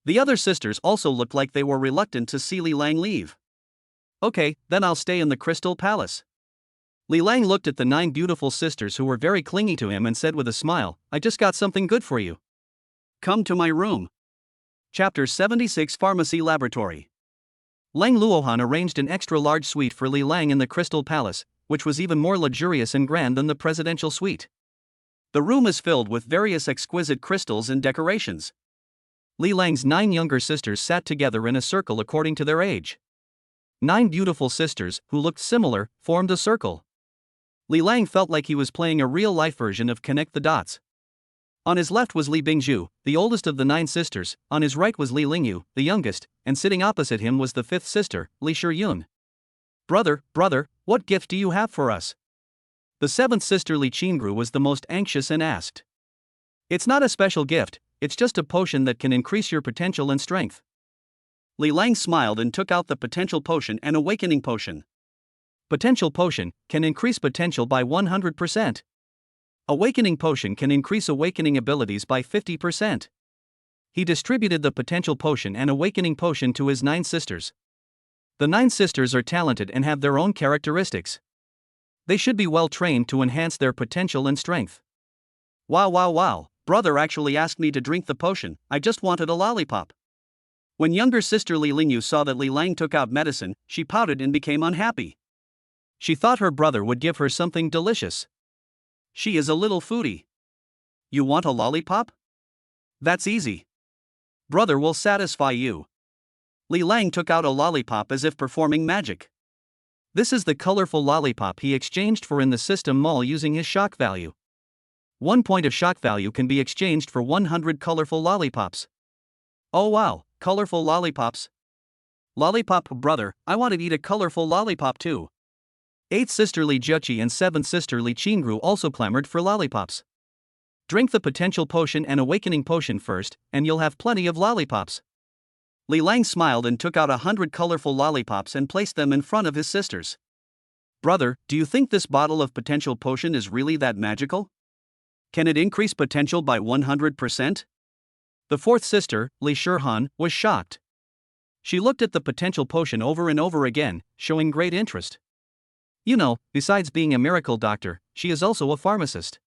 The other sisters also looked like they were reluctant to see Li Lang leave. Okay, then I'll stay in the Crystal Palace. Li Lang looked at the 9 beautiful sisters who were very clingy to him and said with a smile, I just got something good for you. Come to my room. Chapter 76 Pharmacy Laboratory. Lang Luohan arranged an extra-large suite for Li Lang in the Crystal Palace, which was even more luxurious and grand than the presidential suite. The room is filled with various exquisite crystals and decorations. Li Lang's 9 younger sisters sat together in a circle according to their age. 9 beautiful sisters, who looked similar, formed a circle. Li Lang felt like he was playing a real-life version of Connect the Dots. On his left was Li Bingzhu, the oldest of the 9 sisters, on his right was Li Lingyu, the youngest, and sitting opposite him was the 5th sister, Li Shiyun. Brother, what gift do you have for us? The 7th sister Li Qingru was the most anxious and asked. It's not a special gift, it's just a potion that can increase your potential and strength. Li Lang smiled and took out the potential potion and awakening potion. Potential potion can increase potential by 100%. Awakening potion can increase awakening abilities by 50%. He distributed the potential potion and awakening potion to his 9 sisters. The 9 sisters are talented and have their own characteristics. They should be well trained to enhance their potential and strength. Wow, brother actually asked me to drink the potion, I just wanted a lollipop. When younger sister Li Lingyu saw that Li Lang took out medicine, she pouted and became unhappy. She thought her brother would give her something delicious. She is a little foodie. You want a lollipop? That's easy. Brother will satisfy you. Li Lang took out a lollipop as if performing magic. This is the colorful lollipop he exchanged for in the system mall using his shock value. 1 point of shock value can be exchanged for 100 colorful lollipops. Oh wow, colorful lollipops. Lollipop brother, I want to eat a colorful lollipop too. 8th sister Li Jiuqi and 7th sister Li Qingru also clamored for lollipops. Drink the potential potion and awakening potion first, and you'll have plenty of lollipops. Li Lang smiled and took out 100 colorful lollipops and placed them in front of his sisters. Brother, do you think this bottle of potential potion is really that magical? Can it increase potential by 100%? The 4th sister, Li Shirhan, was shocked. She looked at the potential potion over and over again, showing great interest. You know, besides being a miracle doctor, she is also a pharmacist.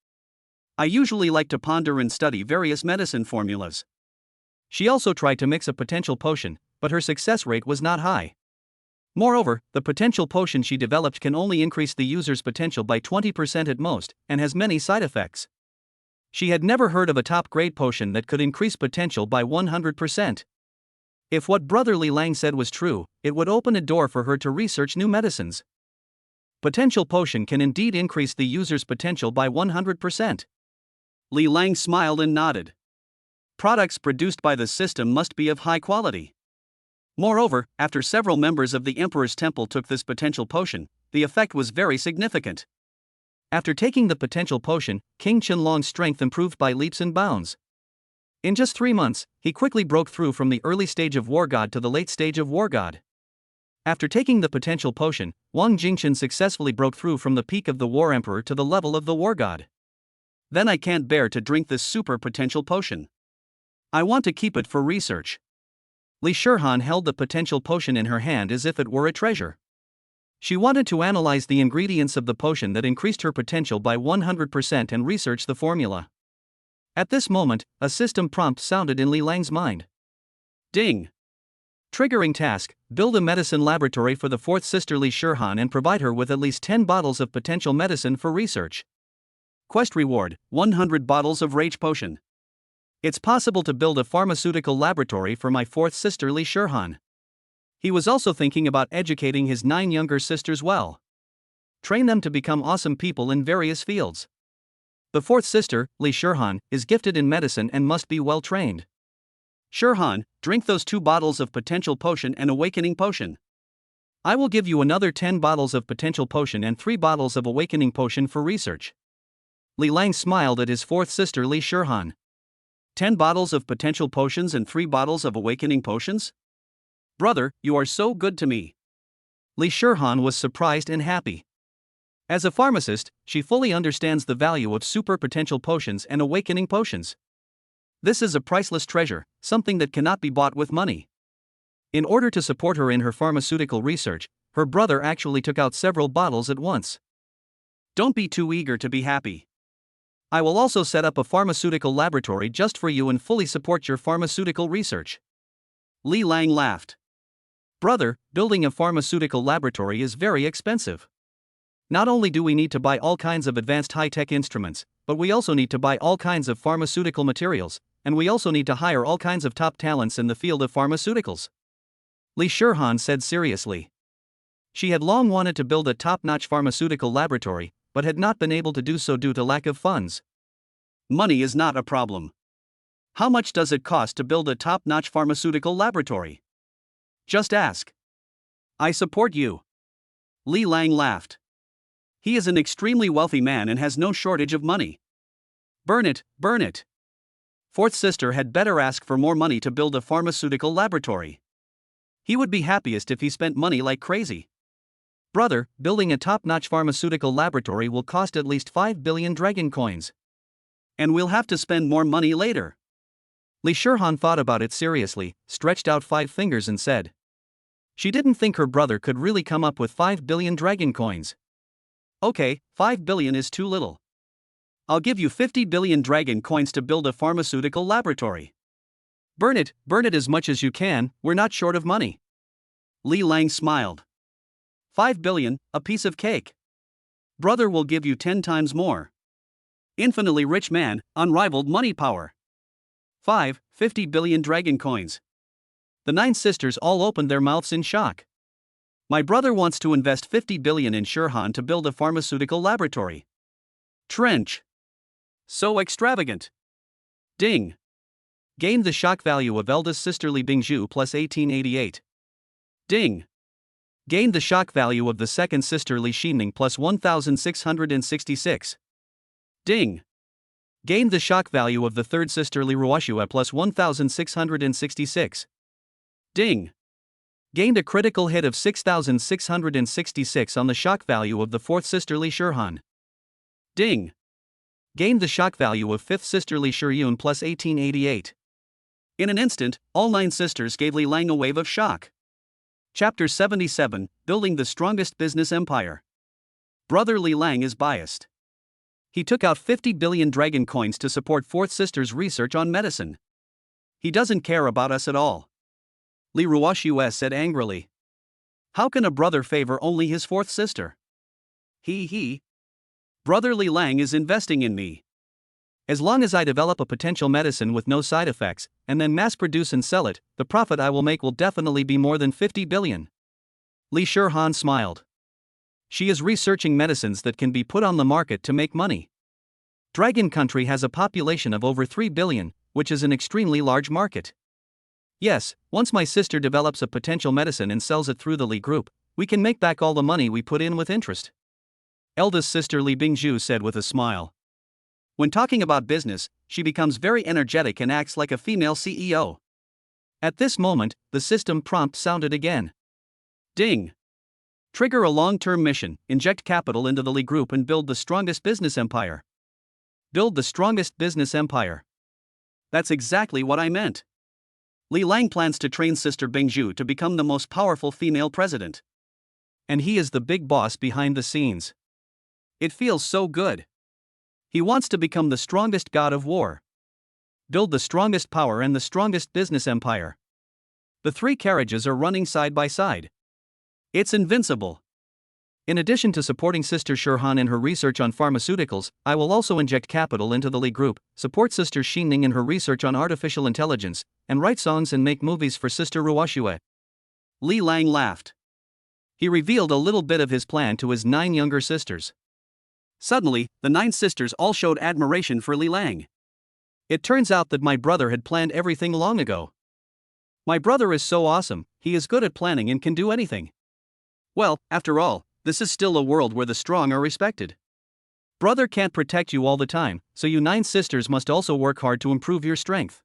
I usually like to ponder and study various medicine formulas. She also tried to mix a potential potion, but her success rate was not high. Moreover, the potential potion she developed can only increase the user's potential by 20% at most, and has many side effects. She had never heard of a top-grade potion that could increase potential by 100%. If what Brother Li Lang said was true, it would open a door for her to research new medicines. Potential potion can indeed increase the user's potential by 100%. Li Lang smiled and nodded. Products produced by the system must be of high quality. Moreover, after several members of the Emperor's Temple took this potential potion, the effect was very significant. After taking the potential potion, King Qianlong's strength improved by leaps and bounds. In just 3 months, he quickly broke through from the early stage of War God to the late stage of War God. After taking the potential potion, Wang Jingqian successfully broke through from the peak of the War Emperor to the level of the War God. Then I can't bear to drink this super potential potion. I want to keep it for research. Li Shirhan held the potential potion in her hand as if it were a treasure. She wanted to analyze the ingredients of the potion that increased her potential by 100% and research the formula. At this moment, a system prompt sounded in Li Lang's mind. Ding! Triggering task, build a medicine laboratory for the 4th sister Li Shirhan and provide her with at least 10 bottles of potential medicine for research. Quest reward, 100 bottles of rage potion. It's possible to build a pharmaceutical laboratory for my 4th sister Li Shirhan. He was also thinking about educating his 9 younger sisters well. train them to become awesome people in various fields. The fourth sister, Li Shirhan, is gifted in medicine and must be well trained. Shirhan, drink those 2 bottles of potential potion and awakening potion. I will give you another 10 bottles of potential potion and 3 bottles of awakening potion for research. Li Lang smiled at his fourth sister Li Shirhan. 10 bottles of potential potions and 3 bottles of awakening potions? Brother, you are so good to me. Li Shirhan was surprised and happy. As a pharmacist, she fully understands the value of super potential potions and awakening potions. This is a priceless treasure, something that cannot be bought with money. In order to support her in her pharmaceutical research, her brother actually took out several bottles at once. Don't be too eager to be happy. I will also set up a pharmaceutical laboratory just for you and fully support your pharmaceutical research. Li Lang laughed. Brother, building a pharmaceutical laboratory is very expensive. Not only do we need to buy all kinds of advanced high-tech instruments, but we also need to buy all kinds of pharmaceutical materials, and we also need to hire all kinds of top talents in the field of pharmaceuticals. Li Shirhan said seriously. She had long wanted to build a top-notch pharmaceutical laboratory, but had not been able to do so due to lack of funds. Money is not a problem. How much does it cost to build a top-notch pharmaceutical laboratory? Just ask. I support you. Li Lang laughed. He is an extremely wealthy man and has no shortage of money. Burn it, burn it. Fourth sister had better ask for more money to build a pharmaceutical laboratory. He would be happiest if he spent money like crazy. Brother, building a top-notch pharmaceutical laboratory will cost at least 5 billion dragon coins. And we'll have to spend more money later. Li Shirhan thought about it seriously, stretched out 5 fingers and said. She didn't think her brother could really come up with 5 billion dragon coins. Okay, 5 billion is too little. I'll give you 50 billion dragon coins to build a pharmaceutical laboratory. Burn it as much as you can, we're not short of money. Li Lang smiled. 5 billion, a piece of cake. Brother will give you 10 times more. Infinitely rich man, unrivaled money power. 50 billion dragon coins. The 9 sisters all opened their mouths in shock. My brother wants to invest 50 billion in Shirhan to build a pharmaceutical laboratory. Trench. So extravagant. Ding. Gain the shock value of eldest sister Li Bingzhu plus 1888. Ding. Gain the shock value of the second sister Li Xining plus 1666. Ding. Gain the shock value of the third sister Li Ruoxue plus 1666. Ding. Gained a critical hit of 6666 on the shock value of the fourth sister Li Shirhan. Ding. Gained the shock value of fifth sister Li Shiyun plus 1888. In an instant, all 9 sisters gave Li Lang a wave of shock. Chapter 77, Building the Strongest Business Empire. Brother Li Lang is biased. He took out 50 billion dragon coins to support fourth sister's research on medicine. He doesn't care about us at all. Li Ruoxue said angrily. How can a brother favor only his fourth sister? He. Brother Li Lang is investing in me. As long as I develop a potential medicine with no side effects, and then mass produce and sell it, the profit I will make will definitely be more than 50 billion. Li Shirhan smiled. She is researching medicines that can be put on the market to make money. Dragon Country has a population of over 3 billion, which is an extremely large market. Yes, once my sister develops a potential medicine and sells it through the Li Group, we can make back all the money we put in with interest. Eldest sister Li Bingzhu said with a smile. When talking about business, she becomes very energetic and acts like a female CEO. At this moment, the system prompt sounded again. Ding. Trigger a long-term mission, inject capital into the Li Group and build the strongest business empire. Build the strongest business empire. That's exactly what I meant. Li Lang plans to train Sister Bingzhu to become the most powerful female president. And he is the big boss behind the scenes. It feels so good. He wants to become the strongest god of war. Build the strongest power and the strongest business empire. The 3 carriages are running side by side. It's invincible. In addition to supporting Sister Shirhan in her research on pharmaceuticals, I will also inject capital into the Li Group, support Sister Xining in her research on artificial intelligence, and write songs and make movies for Sister Ruoxue. Li Lang laughed. He revealed a little bit of his plan to his 9 younger sisters. Suddenly, the 9 sisters all showed admiration for Li Lang. It turns out that my brother had planned everything long ago. My brother is so awesome, he is good at planning and can do anything. Well, after all, this is still a world where the strong are respected. Brother can't protect you all the time, so you 9 sisters must also work hard to improve your strength.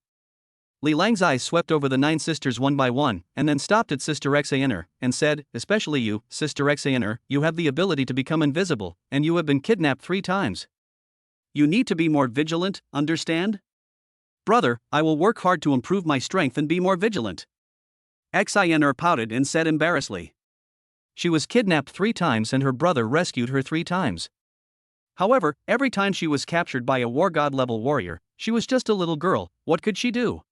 Li Lang's eyes swept over the 9 sisters one by one, and then stopped at Sister Xener, and said, especially you, Sister Xener, you have the ability to become invisible, and you have been kidnapped 3 times. You need to be more vigilant, understand? Brother, I will work hard to improve my strength and be more vigilant. Xener pouted and said embarrassedly. She was kidnapped 3 times and her brother rescued her 3 times. However, every time she was captured by a war god level warrior, she was just a little girl. What could she do?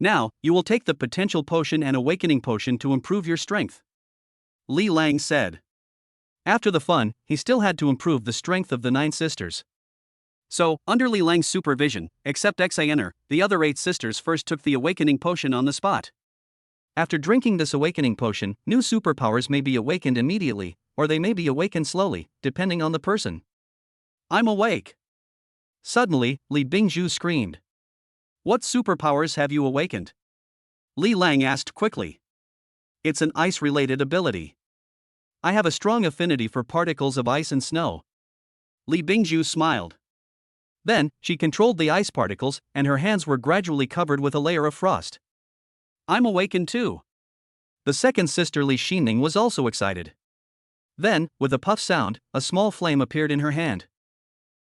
Now, you will take the potential potion and awakening potion to improve your strength. Li Lang said. After the fun, he still had to improve the strength of the 9 sisters. So, under Li Lang's supervision, except Xener, the other 8 sisters first took the awakening potion on the spot. After drinking this awakening potion, new superpowers may be awakened immediately, or they may be awakened slowly, depending on the person. I'm awake. Suddenly, Li Bingzhu screamed. What superpowers have you awakened? Li Lang asked quickly. It's an ice-related ability. I have a strong affinity for particles of ice and snow. Li Bingzhu smiled. Then, she controlled the ice particles, and her hands were gradually covered with a layer of frost. I'm awakened too. The second sister Li Xining was also excited. Then, with a puff sound, a small flame appeared in her hand.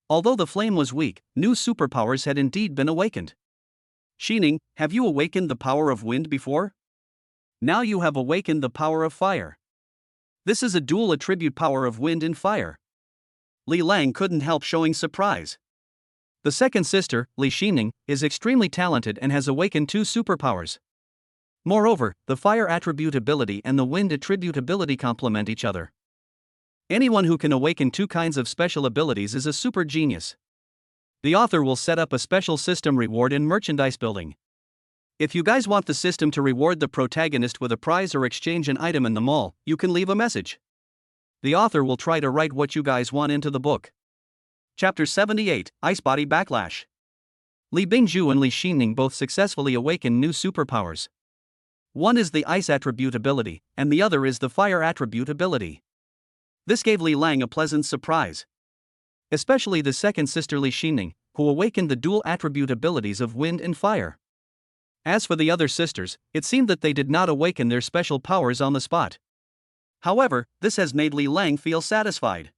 Although the flame was weak, new superpowers had indeed been awakened. Xining, have you awakened the power of wind before? Now you have awakened the power of fire. This is a dual attribute power of wind and fire. Li Lang couldn't help showing surprise. The second sister, Li Xining, is extremely talented and has awakened 2 superpowers. Moreover, the fire attribute ability and the wind attribute ability complement each other. Anyone who can awaken 2 kinds of special abilities is a super genius. The author will set up a special system reward in merchandise building. If you guys want the system to reward the protagonist with a prize or exchange an item in the mall, you can leave a message. The author will try to write what you guys want into the book. Chapter 78, Ice Body Backlash. Li Bingzhu and Li Xining both successfully awakened new superpowers. One is the ice attribute ability, and the other is the fire attribute ability. This gave Li Lang a pleasant surprise. Especially the second sister Li Xining, who awakened the dual attribute abilities of wind and fire. As for the other sisters, it seemed that they did not awaken their special powers on the spot. However, this has made Li Lang feel satisfied.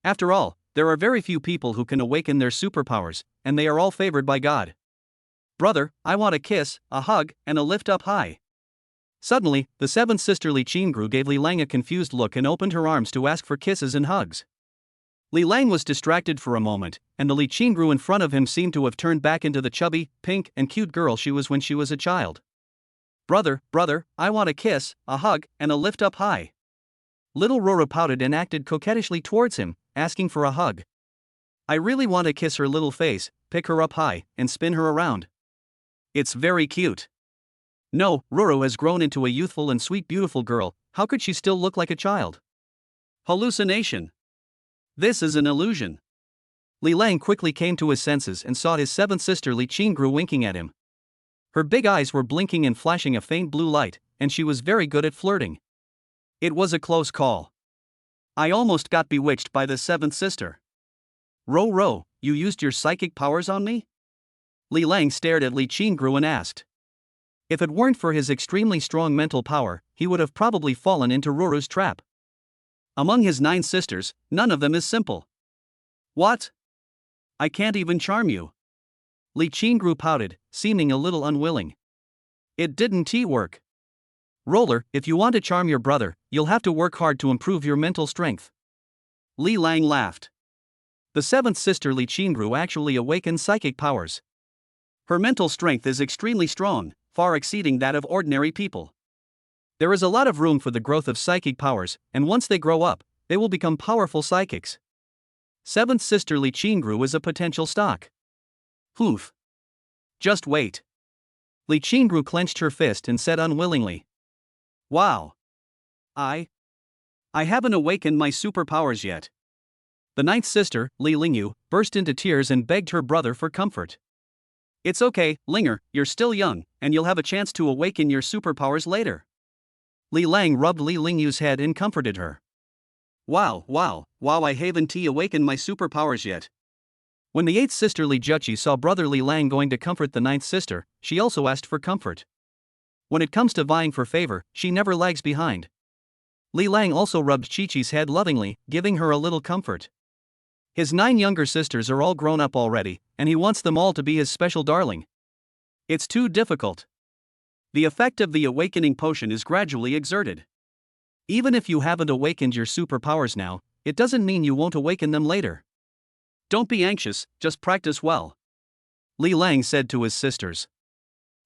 After all, there are very few people who can awaken their superpowers, and they are all favored by God. Brother, I want a kiss, a hug, and a lift up high. Suddenly, the seventh sister Li Qingru gave Li Lang a confused look and opened her arms to ask for kisses and hugs. Li Lang was distracted for a moment, and the Li Qingru in front of him seemed to have turned back into the chubby, pink, and cute girl she was when she was a child. Brother, I want a kiss, a hug, and a lift up high. Little Roro pouted and acted coquettishly towards him, asking for a hug. I really want to kiss her little face, pick her up high, and spin her around. It's very cute. No, Roro has grown into a youthful and sweet beautiful girl, how could she still look like a child? Hallucination. This is an illusion. Li Lang quickly came to his senses and saw his seventh sister Li Qingru winking at him. Her big eyes were blinking and flashing a faint blue light, and she was very good at flirting. It was a close call. I almost got bewitched by the seventh sister. Ro, you used your psychic powers on me? Li Lang stared at Li Qingru and asked. If it weren't for his extremely strong mental power, he would have probably fallen into Roro's trap. Among his 9 sisters, none of them is simple. What? I can't even charm you. Li Qingru pouted, seeming a little unwilling. It didn't work. Roller, if you want to charm your brother, you'll have to work hard to improve your mental strength. Li Lang laughed. The seventh sister Li Qingru actually awakened psychic powers. Her mental strength is extremely strong, far exceeding that of ordinary people. There is a lot of room for the growth of psychic powers, and once they grow up, they will become powerful psychics. Seventh sister Li Qingru is a potential stock. Hoof. Just wait. Li Qingru clenched her fist and said unwillingly. Wow. I haven't awakened my superpowers yet. The ninth sister, Li Lingyu, burst into tears and begged her brother for comfort. It's okay, Linger, you're still young, and you'll have a chance to awaken your superpowers later. Li Lang rubbed Li Lingyu's head and comforted her. Wow, I haven't awakened my superpowers yet. When the eighth sister Li Juqi saw brother Li Lang going to comfort the ninth sister, she also asked for comfort. When it comes to vying for favor, she never lags behind. Li Lang also rubbed Chi-Chi's head lovingly, giving her a little comfort. His 9 younger sisters are all grown up already, and he wants them all to be his special darling. It's too difficult. The effect of the awakening potion is gradually exerted. Even if you haven't awakened your superpowers now, it doesn't mean you won't awaken them later. Don't be anxious, just practice well. Li Lang said to his sisters.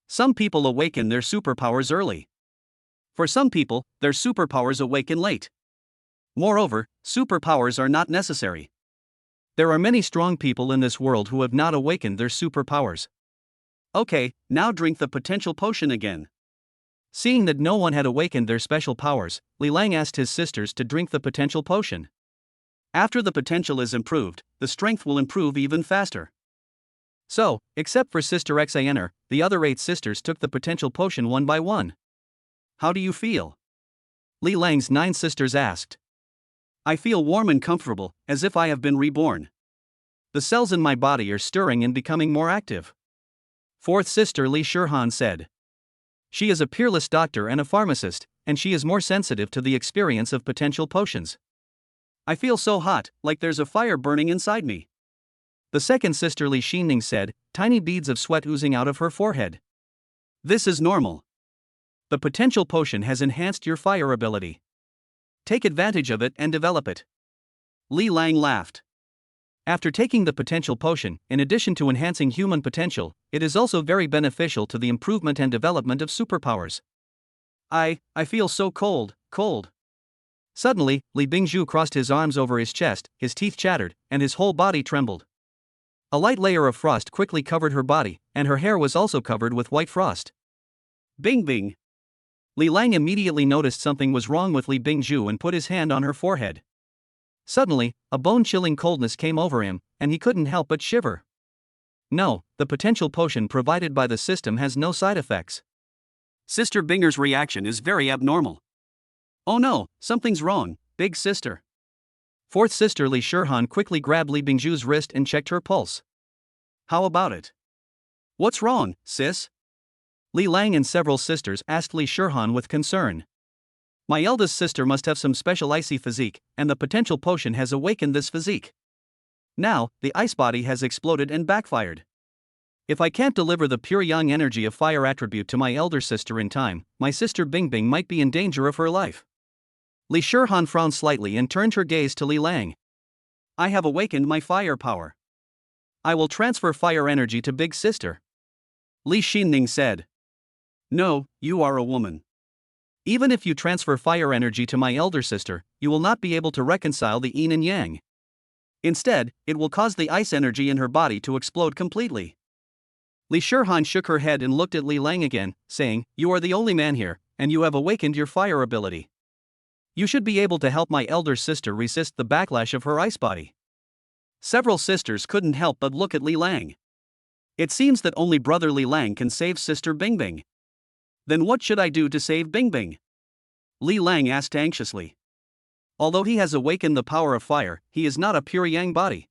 Some people awaken their superpowers early. For some people, their superpowers awaken late. Moreover, superpowers are not necessary. There are many strong people in this world who have not awakened their superpowers. Okay, now drink the potential potion again. Seeing that no one had awakened their special powers, Li Lang asked his sisters to drink the potential potion. After the potential is improved, the strength will improve even faster. So, except for Sister Xener, the other 8 sisters took the potential potion one by one. How do you feel? Li Lang's 9 sisters asked. I feel warm and comfortable, as if I have been reborn. The cells in my body are stirring and becoming more active. Fourth sister Li Shihan said. She is a peerless doctor and a pharmacist, and she is more sensitive to the experience of potential potions. I feel so hot, like there's a fire burning inside me. The second sister Li Xinning said, tiny beads of sweat oozing out of her forehead. This is normal. The potential potion has enhanced your fire ability. Take advantage of it and develop it. Li Lang laughed. After taking the potential potion, in addition to enhancing human potential, it is also very beneficial to the improvement and development of superpowers. I feel so cold. Suddenly, Li Bingzhu crossed his arms over his chest, his teeth chattered, and his whole body trembled. A light layer of frost quickly covered her body, and her hair was also covered with white frost. Bing! Li Lang immediately noticed something was wrong with Li Bingzhu and put his hand on her forehead. Suddenly, a bone-chilling coldness came over him, and he couldn't help but shiver. No, the potential potion provided by the system has no side effects. Sister Binger's reaction is very abnormal. Oh no, something's wrong, big sister. Fourth sister Li Shihan quickly grabbed Li Bingzhu's wrist and checked her pulse. How about it? What's wrong, sis? Li Lang and several sisters asked Li Shihan with concern. My eldest sister must have some special icy physique, and the potential potion has awakened this physique. Now, the ice body has exploded and backfired. If I can't deliver the pure yang energy of fire attribute to my elder sister in time, my sister Bingbing might be in danger of her life. Li Shihan frowned slightly and turned her gaze to Li Lang. I have awakened my fire power. I will transfer fire energy to big sister. Li Xinning said. No, you are a woman. Even if you transfer fire energy to my elder sister, you will not be able to reconcile the yin and yang. Instead, it will cause the ice energy in her body to explode completely. Li Shihan shook her head and looked at Li Lang again, saying, You are the only man here, and you have awakened your fire ability. You should be able to help my elder sister resist the backlash of her ice body. Several sisters couldn't help but look at Li Lang. It seems that only brother Li Lang can save sister Bingbing. Then what should I do to save Bingbing? Li Lang asked anxiously. Although he has awakened the power of fire, he is not a pure yang body.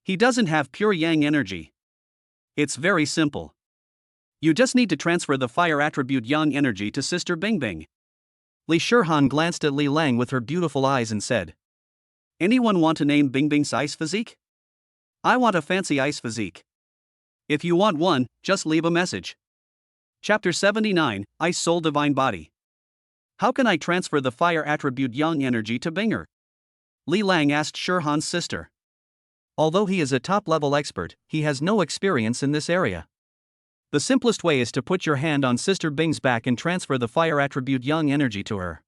He doesn't have pure yang energy. It's very simple. You just need to transfer the fire attribute yang energy to sister Bingbing. Li Shihan glanced at Li Lang with her beautiful eyes and said. Anyone want to name Bingbing's ice physique? I want a fancy ice physique. If you want one, just leave a message. Chapter 79, Ice Soul Divine Body. How can I transfer the fire attribute yang energy to Binger? Li Lang asked Shihan's sister. Although he is a top-level expert, he has no experience in this area. The simplest way is to put your hand on Sister Bing's back and transfer the fire attribute yang energy to her.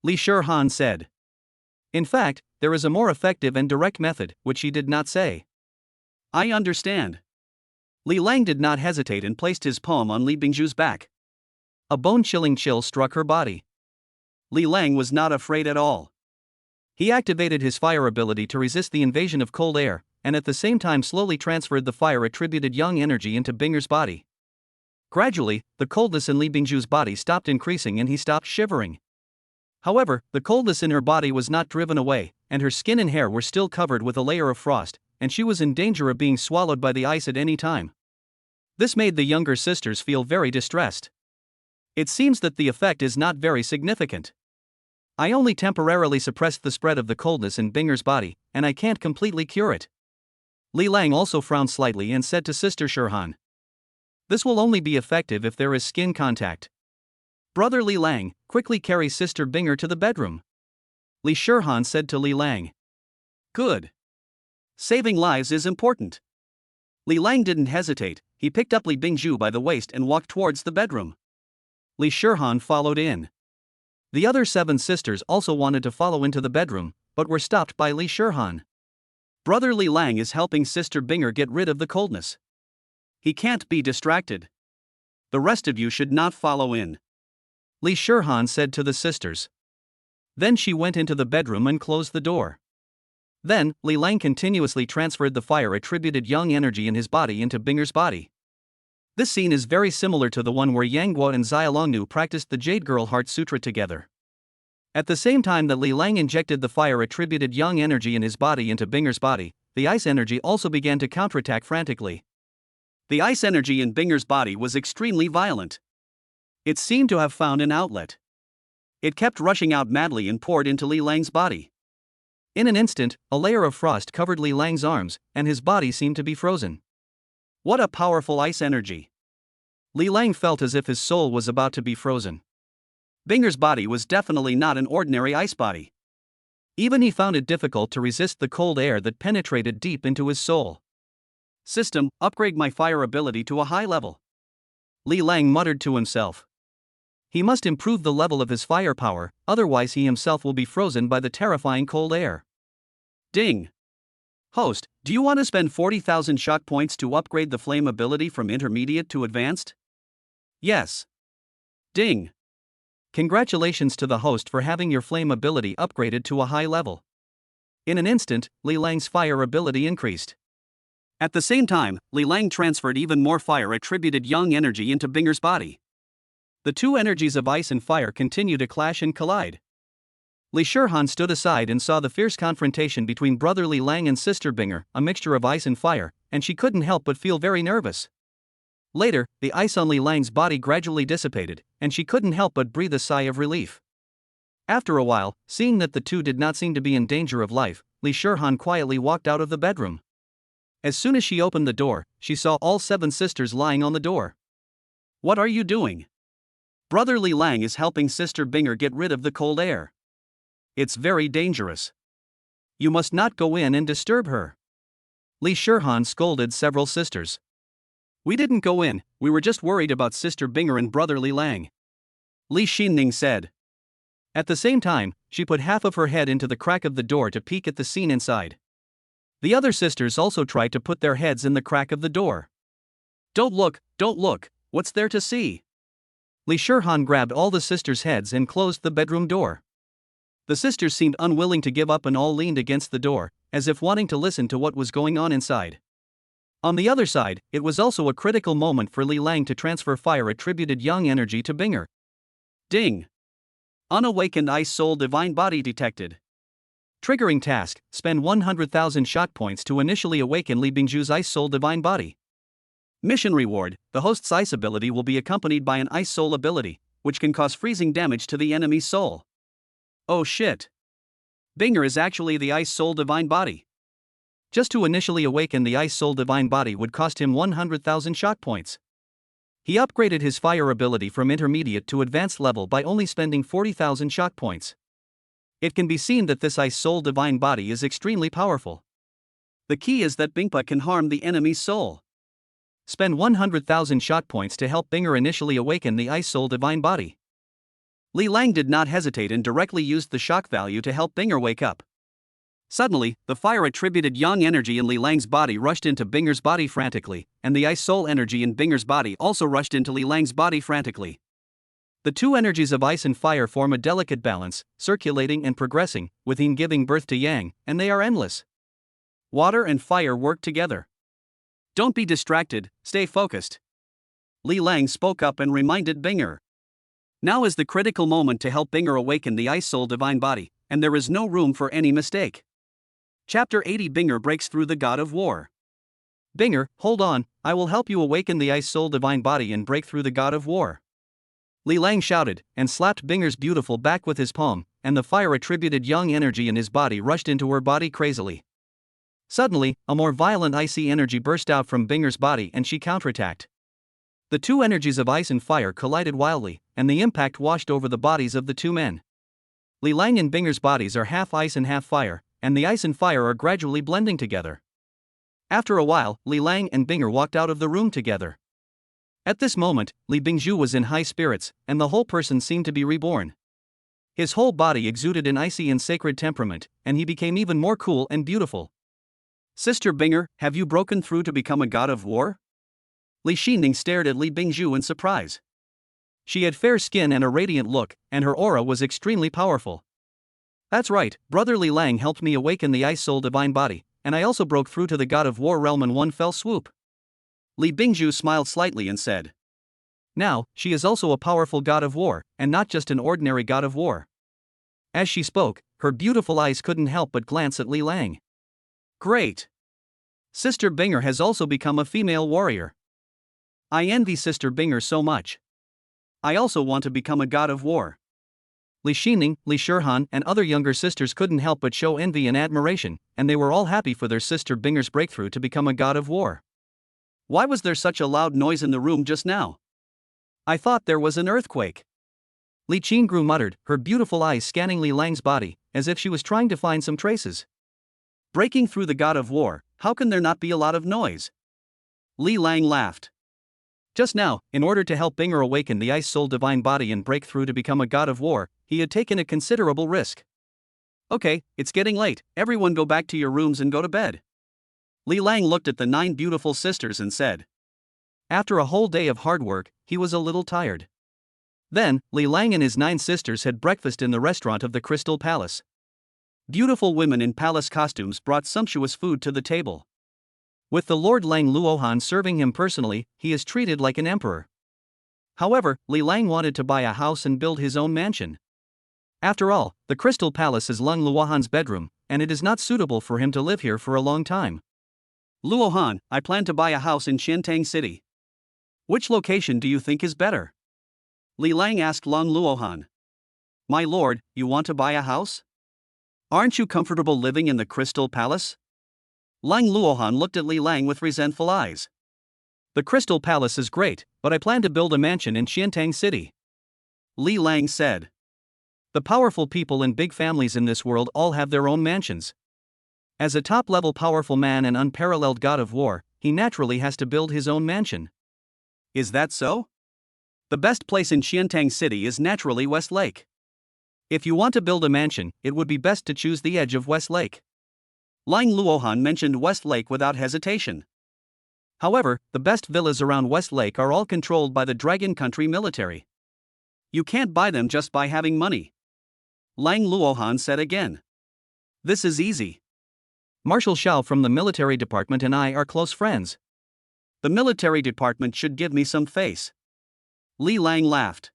Li Shihan said. In fact, there is a more effective and direct method, which he did not say. I understand. Li Lang did not hesitate and placed his palm on Li Bingzhu's back. A bone-chilling chill struck her body. Li Lang was not afraid at all. He activated his fire ability to resist the invasion of cold air, and at the same time slowly transferred the fire-attributed yang energy into Binger's body. Gradually, the coldness in Li Bingju's body stopped increasing and he stopped shivering. However, the coldness in her body was not driven away, and her skin and hair were still covered with a layer of frost, and she was in danger of being swallowed by the ice at any time. This made the younger sisters feel very distressed. It seems that the effect is not very significant. I only temporarily suppressed the spread of the coldness in Binger's body, and I can't completely cure it. Li Lang also frowned slightly and said to Sister Shirhan, "This will only be effective if there is skin contact." Brother Li Lang, quickly carry Sister Binger to the bedroom. Li Shirhan said to Li Lang. Good. Saving lives is important. Li Lang didn't hesitate, he picked up Li Bingju by the waist and walked towards the bedroom. Li Shirhan followed in. The other 7 sisters also wanted to follow into the bedroom, but were stopped by Li Shirhan. Brother Li Lang is helping Sister Binger get rid of the coldness. He can't be distracted. The rest of you should not follow in. Li Shirhan said to the sisters. Then she went into the bedroom and closed the door. Then, Li Lang continuously transferred the fire-attributed yang energy in his body into Binger's body. This scene is very similar to the one where Yang Guo and Xiaolongnu practiced the Jade Girl Heart Sutra together. At the same time that Li Lang injected the fire-attributed yang energy in his body into Binger's body, the ice energy also began to counterattack frantically. The ice energy in Binger's body was extremely violent. It seemed to have found an outlet. It kept rushing out madly and poured into Li Lang's body. In an instant, a layer of frost covered Li Lang's arms, and his body seemed to be frozen. What a powerful ice energy! Li Lang felt as if his soul was about to be frozen. Binger's body was definitely not an ordinary ice body. Even he found it difficult to resist the cold air that penetrated deep into his soul. System, upgrade my fire ability to a high level. Li Lang muttered to himself. He must improve the level of his firepower, otherwise he himself will be frozen by the terrifying cold air. Ding! Host, do you want to spend 40,000 shock points to upgrade the flame ability from intermediate to advanced? Yes. Ding! Congratulations to the host for having your flame ability upgraded to a high level. In an instant, Li Lang's fire ability increased. At the same time, Li Lang transferred even more fire-attributed yang energy into Binger's body. The two energies of ice and fire continue to clash and collide. Li Shirhan stood aside and saw the fierce confrontation between brother Li Lang and sister Binger, a mixture of ice and fire, and she couldn't help but feel very nervous. Later, the ice on Li Lang's body gradually dissipated, and she couldn't help but breathe a sigh of relief. After a while, seeing that the two did not seem to be in danger of life, Li Shirhan quietly walked out of the bedroom. As soon as she opened the door, she saw all 7 sisters lying on the door. What are you doing? Brother Li Lang is helping Sister Binger get rid of the cold air. It's very dangerous. You must not go in and disturb her. Li Shirhan scolded several sisters. We didn't go in, we were just worried about Sister Binger and Brother Li Lang. Li Xinning said. At the same time, she put half of her head into the crack of the door to peek at the scene inside. The other sisters also tried to put their heads in the crack of the door. Don't look, what's there to see? Li Shirhan grabbed all the sisters' heads and closed the bedroom door. The sisters seemed unwilling to give up and all leaned against the door, as if wanting to listen to what was going on inside. On the other side, it was also a critical moment for Li Lang to transfer fire-attributed yang energy to Binger. Ding! Unawakened Ice Soul Divine Body detected. Triggering task, spend 100,000 shock points to initially awaken Li Bingju's Ice Soul Divine Body. Mission reward, the host's ice ability will be accompanied by an Ice Soul ability, which can cause freezing damage to the enemy's soul. Oh shit! Binger is actually the Ice Soul Divine Body. Just to initially awaken the Ice Soul Divine Body would cost him 100,000 shock points. He upgraded his fire ability from intermediate to advanced level by only spending 40,000 shock points. It can be seen that this Ice Soul Divine Body is extremely powerful. The key is that Bingpa can harm the enemy's soul. Spend 100,000 shock points to help Binger initially awaken the Ice Soul Divine Body. Li Lang did not hesitate and directly used the shock value to help Binger wake up. Suddenly, the fire-attributed yang energy in Li Lang's body rushed into Binger's body frantically, and the Ice Soul energy in Binger's body also rushed into Li Lang's body frantically. The two energies of ice and fire form a delicate balance, circulating and progressing, with yin giving birth to yang, and they are endless. Water and fire work together. Don't be distracted, stay focused. Li Lang spoke up and reminded Binger. Now is the critical moment to help Binger awaken the Ice Soul Divine Body, and there is no room for any mistake. Chapter 80. Binger breaks through the God of War. Binger, hold on, I will help you awaken the Ice Soul Divine Body and break through the God of War. Li Lang shouted, and slapped Binger's beautiful back with his palm, and the fire-attributed yang energy in his body rushed into her body crazily. Suddenly, a more violent icy energy burst out from Binger's body and she counterattacked. The two energies of ice and fire collided wildly, and the impact washed over the bodies of the two men. Li Lang and Binger's bodies are half ice and half fire, and the ice and fire are gradually blending together. After a while, Li Lang and Binger walked out of the room together. At this moment, Li Bingzhu was in high spirits, and the whole person seemed to be reborn. His whole body exuded an icy and sacred temperament, and he became even more cool and beautiful. Sister Binger, have you broken through to become a god of war? Li Xining stared at Li Bingzhu in surprise. She had fair skin and a radiant look, and her aura was extremely powerful. That's right, Brother Li Lang helped me awaken the Ice Soul Divine Body, and I also broke through to the God of War realm in one fell swoop. Li Bingzhu smiled slightly and said. Now, she is also a powerful god of war, and not just an ordinary god of war. As she spoke, her beautiful eyes couldn't help but glance at Li Lang. Great! Sister Binger has also become a female warrior. I envy Sister Binger so much. I also want to become a god of war. Li Xining, Li Shurhan, and other younger sisters couldn't help but show envy and admiration, and they were all happy for their sister Binger's breakthrough to become a god of war. Why was there such a loud noise in the room just now? I thought there was an earthquake. Li Qingru muttered, her beautiful eyes scanning Li Lang's body, as if she was trying to find some traces. Breaking through the god of war, how can there not be a lot of noise? Li Lang laughed. Just now, in order to help Binger awaken the Ice Soul Divine Body and break through to become a god of war, he had taken a considerable risk. Okay, it's getting late, everyone go back to your rooms and go to bed. Li Lang looked at the 9 beautiful sisters and said. After a whole day of hard work, he was a little tired. Then, Li Lang and his 9 sisters had breakfast in the restaurant of the Crystal Palace. Beautiful women in palace costumes brought sumptuous food to the table. With the Lord Lang Luohan serving him personally, he is treated like an emperor. However, Li Lang wanted to buy a house and build his own mansion. After all, the Crystal Palace is Lang Luohan's bedroom, and it is not suitable for him to live here for a long time. Luohan, I plan to buy a house in Xiantang City. Which location do you think is better? Li Lang asked Lang Luohan. My lord, you want to buy a house? Aren't you comfortable living in the Crystal Palace? Lang Luohan looked at Li Lang with resentful eyes. The Crystal Palace is great, but I plan to build a mansion in Xiantang City. Li Lang said. The powerful people and big families in this world all have their own mansions. As a top-level powerful man and unparalleled god of war, he naturally has to build his own mansion. Is that so? The best place in Xiantang City is naturally West Lake. If you want to build a mansion, it would be best to choose the edge of West Lake. Lang Luohan mentioned West Lake without hesitation. However, the best villas around West Lake are all controlled by the Dragon Country military. You can't buy them just by having money. Lang Luohan said again. This is easy. Marshal Xiao from the military department and I are close friends. The military department should give me some face. Li Lang laughed.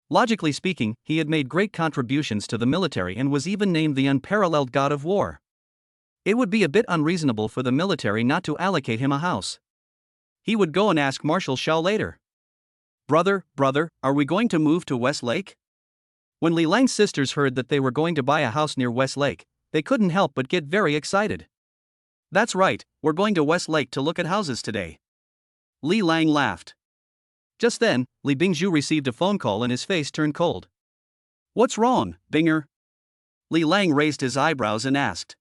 Logically speaking, he had made great contributions to the military and was even named the unparalleled god of war. It would be a bit unreasonable for the military not to allocate him a house. He would go and ask Marshal Xiao later. Brother, are we going to move to West Lake? When Li Lang's sisters heard that they were going to buy a house near West Lake, they couldn't help but get very excited. That's right, we're going to West Lake to look at houses today. Li Lang laughed. Just then, Li Bingzhu received a phone call and his face turned cold. What's wrong, Binger? Li Lang raised his eyebrows and asked.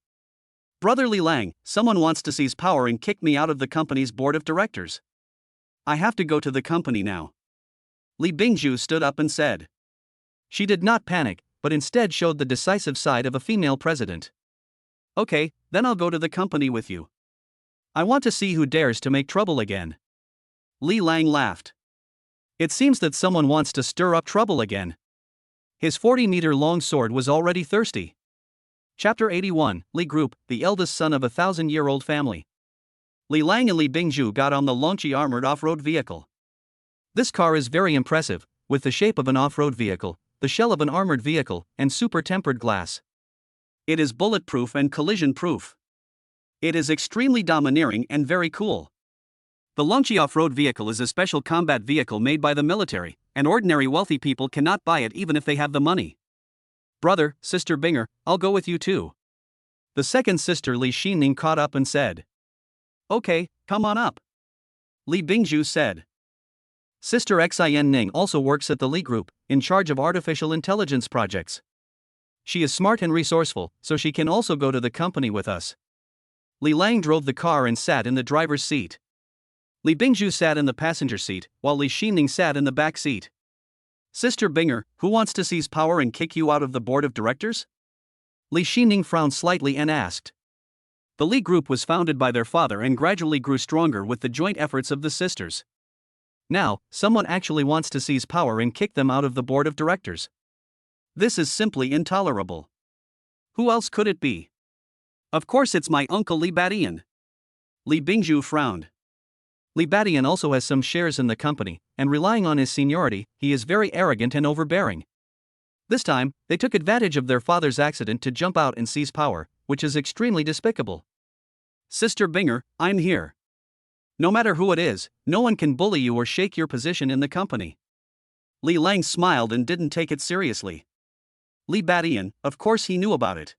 Brother Li Lang, someone wants to seize power and kick me out of the company's board of directors. I have to go to the company now. Li Bingzhu stood up and said. She did not panic, but instead showed the decisive side of a female president. Okay, then I'll go to the company with you. I want to see who dares to make trouble again. Li Lang laughed. It seems that someone wants to stir up trouble again. His 40-meter-long sword was already thirsty. Chapter 81, Li Group, the eldest son of a 1,000-year-old family. Li Lang and Li Bingzhu got on the launchy armored off-road vehicle. This car is very impressive, with the shape of an off-road vehicle, the shell of an armored vehicle, and super-tempered glass. It is bulletproof and collision-proof. It is extremely domineering and very cool. The launchy off-road vehicle is a special combat vehicle made by the military, and ordinary wealthy people cannot buy it even if they have the money. Brother, sister Binger, I'll go with you too. The second sister Li Xining caught up and said. Okay, come on up. Li Bingzhu said. Sister Xin Ning also works at the Li Group, in charge of artificial intelligence projects. She is smart and resourceful, so she can also go to the company with us. Li Lang drove the car and sat in the driver's seat. Li Bingzhu sat in the passenger seat, while Li Xining sat in the back seat. Sister Binger, who wants to seize power and kick you out of the board of directors? Li Xining frowned slightly and asked. The Li Group was founded by their father and gradually grew stronger with the joint efforts of the sisters. Now, someone actually wants to seize power and kick them out of the board of directors. This is simply intolerable. Who else could it be? Of course it's my uncle Li Badian. Li Bingzhu frowned. Li Badian also has some shares in the company, and relying on his seniority, he is very arrogant and overbearing. This time, they took advantage of their father's accident to jump out and seize power, which is extremely despicable. Sister Binger, I'm here. No matter who it is, no one can bully you or shake your position in the company. Li Lang smiled and didn't take it seriously. Li Badian, of course he knew about it.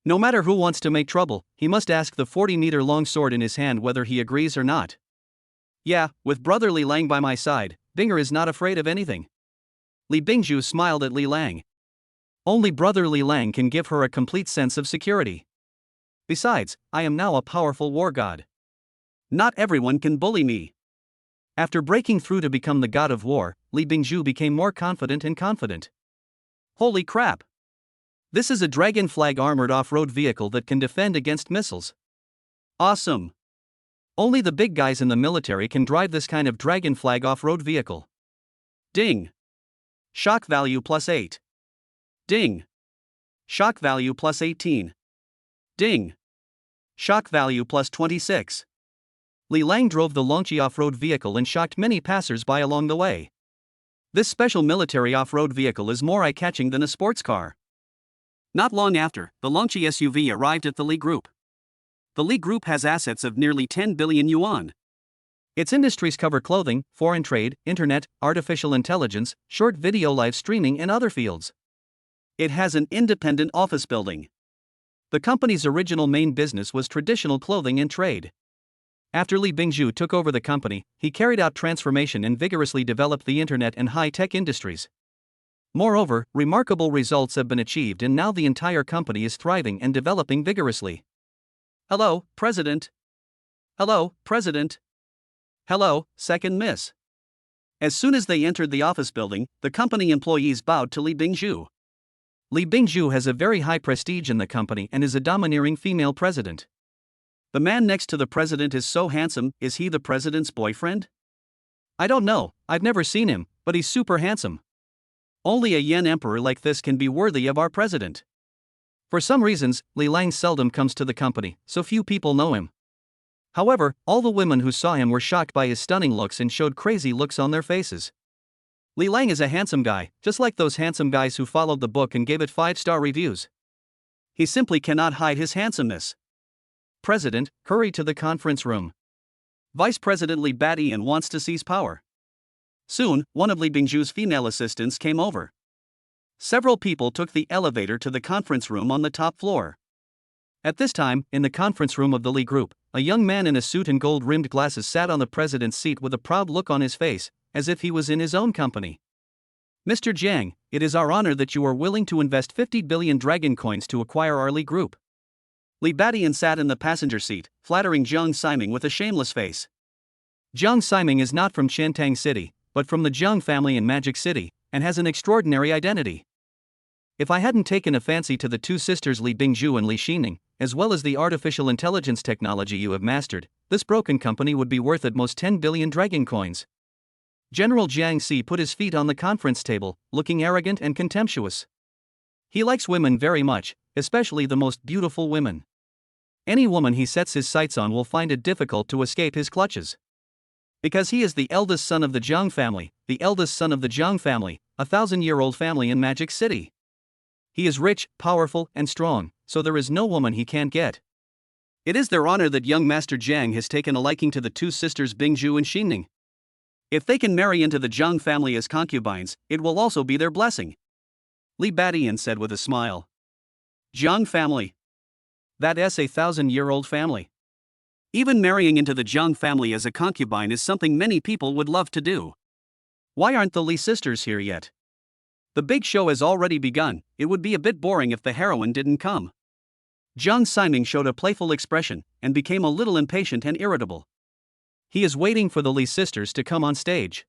No matter who wants to make trouble, he must ask the 40-meter-long sword in his hand whether he agrees or not. Yeah, with brother Li Lang by my side, Binger is not afraid of anything. Li Bingzhu smiled at Li Lang. Only brother Li Lang can give her a complete sense of security. Besides, I am now a powerful war god. Not everyone can bully me. After breaking through to become the god of war, Li Bingzhu became more confident and confident. Holy crap! This is a dragon flag armored off-road vehicle that can defend against missiles. Awesome! Only the big guys in the military can drive this kind of dragon flag off-road vehicle. Ding! Shock value +8. Ding! Shock value +18. Ding! Shock value +26. Li Lang drove the launchy off-road vehicle and shocked many passers-by along the way. This special military off-road vehicle is more eye-catching than a sports car. Not long after, the launchy SUV arrived at the Li Group. The Li Group has assets of nearly 10 billion yuan. Its industries cover clothing, foreign trade, internet, artificial intelligence, short video live streaming and other fields. It has an independent office building. The company's original main business was traditional clothing and trade. After Li Bingzhu took over the company, he carried out transformation and vigorously developed the internet and high-tech industries. Moreover, remarkable results have been achieved and now the entire company is thriving and developing vigorously. Hello, President. Hello, President. Hello, Second Miss. As soon as they entered the office building, the company employees bowed to Li Bingzhu. Li Bingzhu has a very high prestige in the company and is a domineering female president. The man next to the president is so handsome, is he the president's boyfriend? I don't know, I've never seen him, but he's super handsome. Only a Yen emperor like this can be worthy of our president. For some reasons, Li Lang seldom comes to the company, so few people know him. However, all the women who saw him were shocked by his stunning looks and showed crazy looks on their faces. Li Lang is a handsome guy, just like those handsome guys who followed the book and gave it 5-star reviews. He simply cannot hide his handsomeness. President, hurry to the conference room. Vice President Li Badian wants to seize power. Soon, one of Li Bingzhu's female assistants came over. Several people took the elevator to the conference room on the top floor. At this time, in the conference room of the Li Group, a young man in a suit and gold-rimmed glasses sat on the president's seat with a proud look on his face, as if he was in his own company. Mr. Jiang, it is our honor that you are willing to invest 50 billion dragon coins to acquire our Li Group. Li Badian sat in the passenger seat, flattering Jiang Ximing with a shameless face. Jiang Ximing is not from Shantang City, but from the Jiang family in Magic City, and has an extraordinary identity. If I hadn't taken a fancy to the two sisters Li Bingzhu and Li Xining, as well as the artificial intelligence technology you have mastered, this broken company would be worth at most 10 billion dragon coins. General Jiang Si put his feet on the conference table, looking arrogant and contemptuous. He likes women very much, especially the most beautiful women. Any woman he sets his sights on will find it difficult to escape his clutches. Because he is the eldest son of the Jiang family, the eldest son of the Jiang family, a 1,000-year-old family in Magic City. He is rich, powerful, and strong, so there is no woman he can't get. It is their honor that young Master Jiang has taken a liking to the two sisters Bingzhu and Xinning. If they can marry into the Jiang family as concubines, it will also be their blessing. Li Badian said with a smile. Jiang family. That's a 1,000-year-old family. Even marrying into the Jiang family as a concubine is something many people would love to do. Why aren't the Li sisters here yet? The big show has already begun. It would be a bit boring if the heroine didn't come. Jiang Ximing showed a playful expression and became a little impatient and irritable. He is waiting for the Li sisters to come on stage.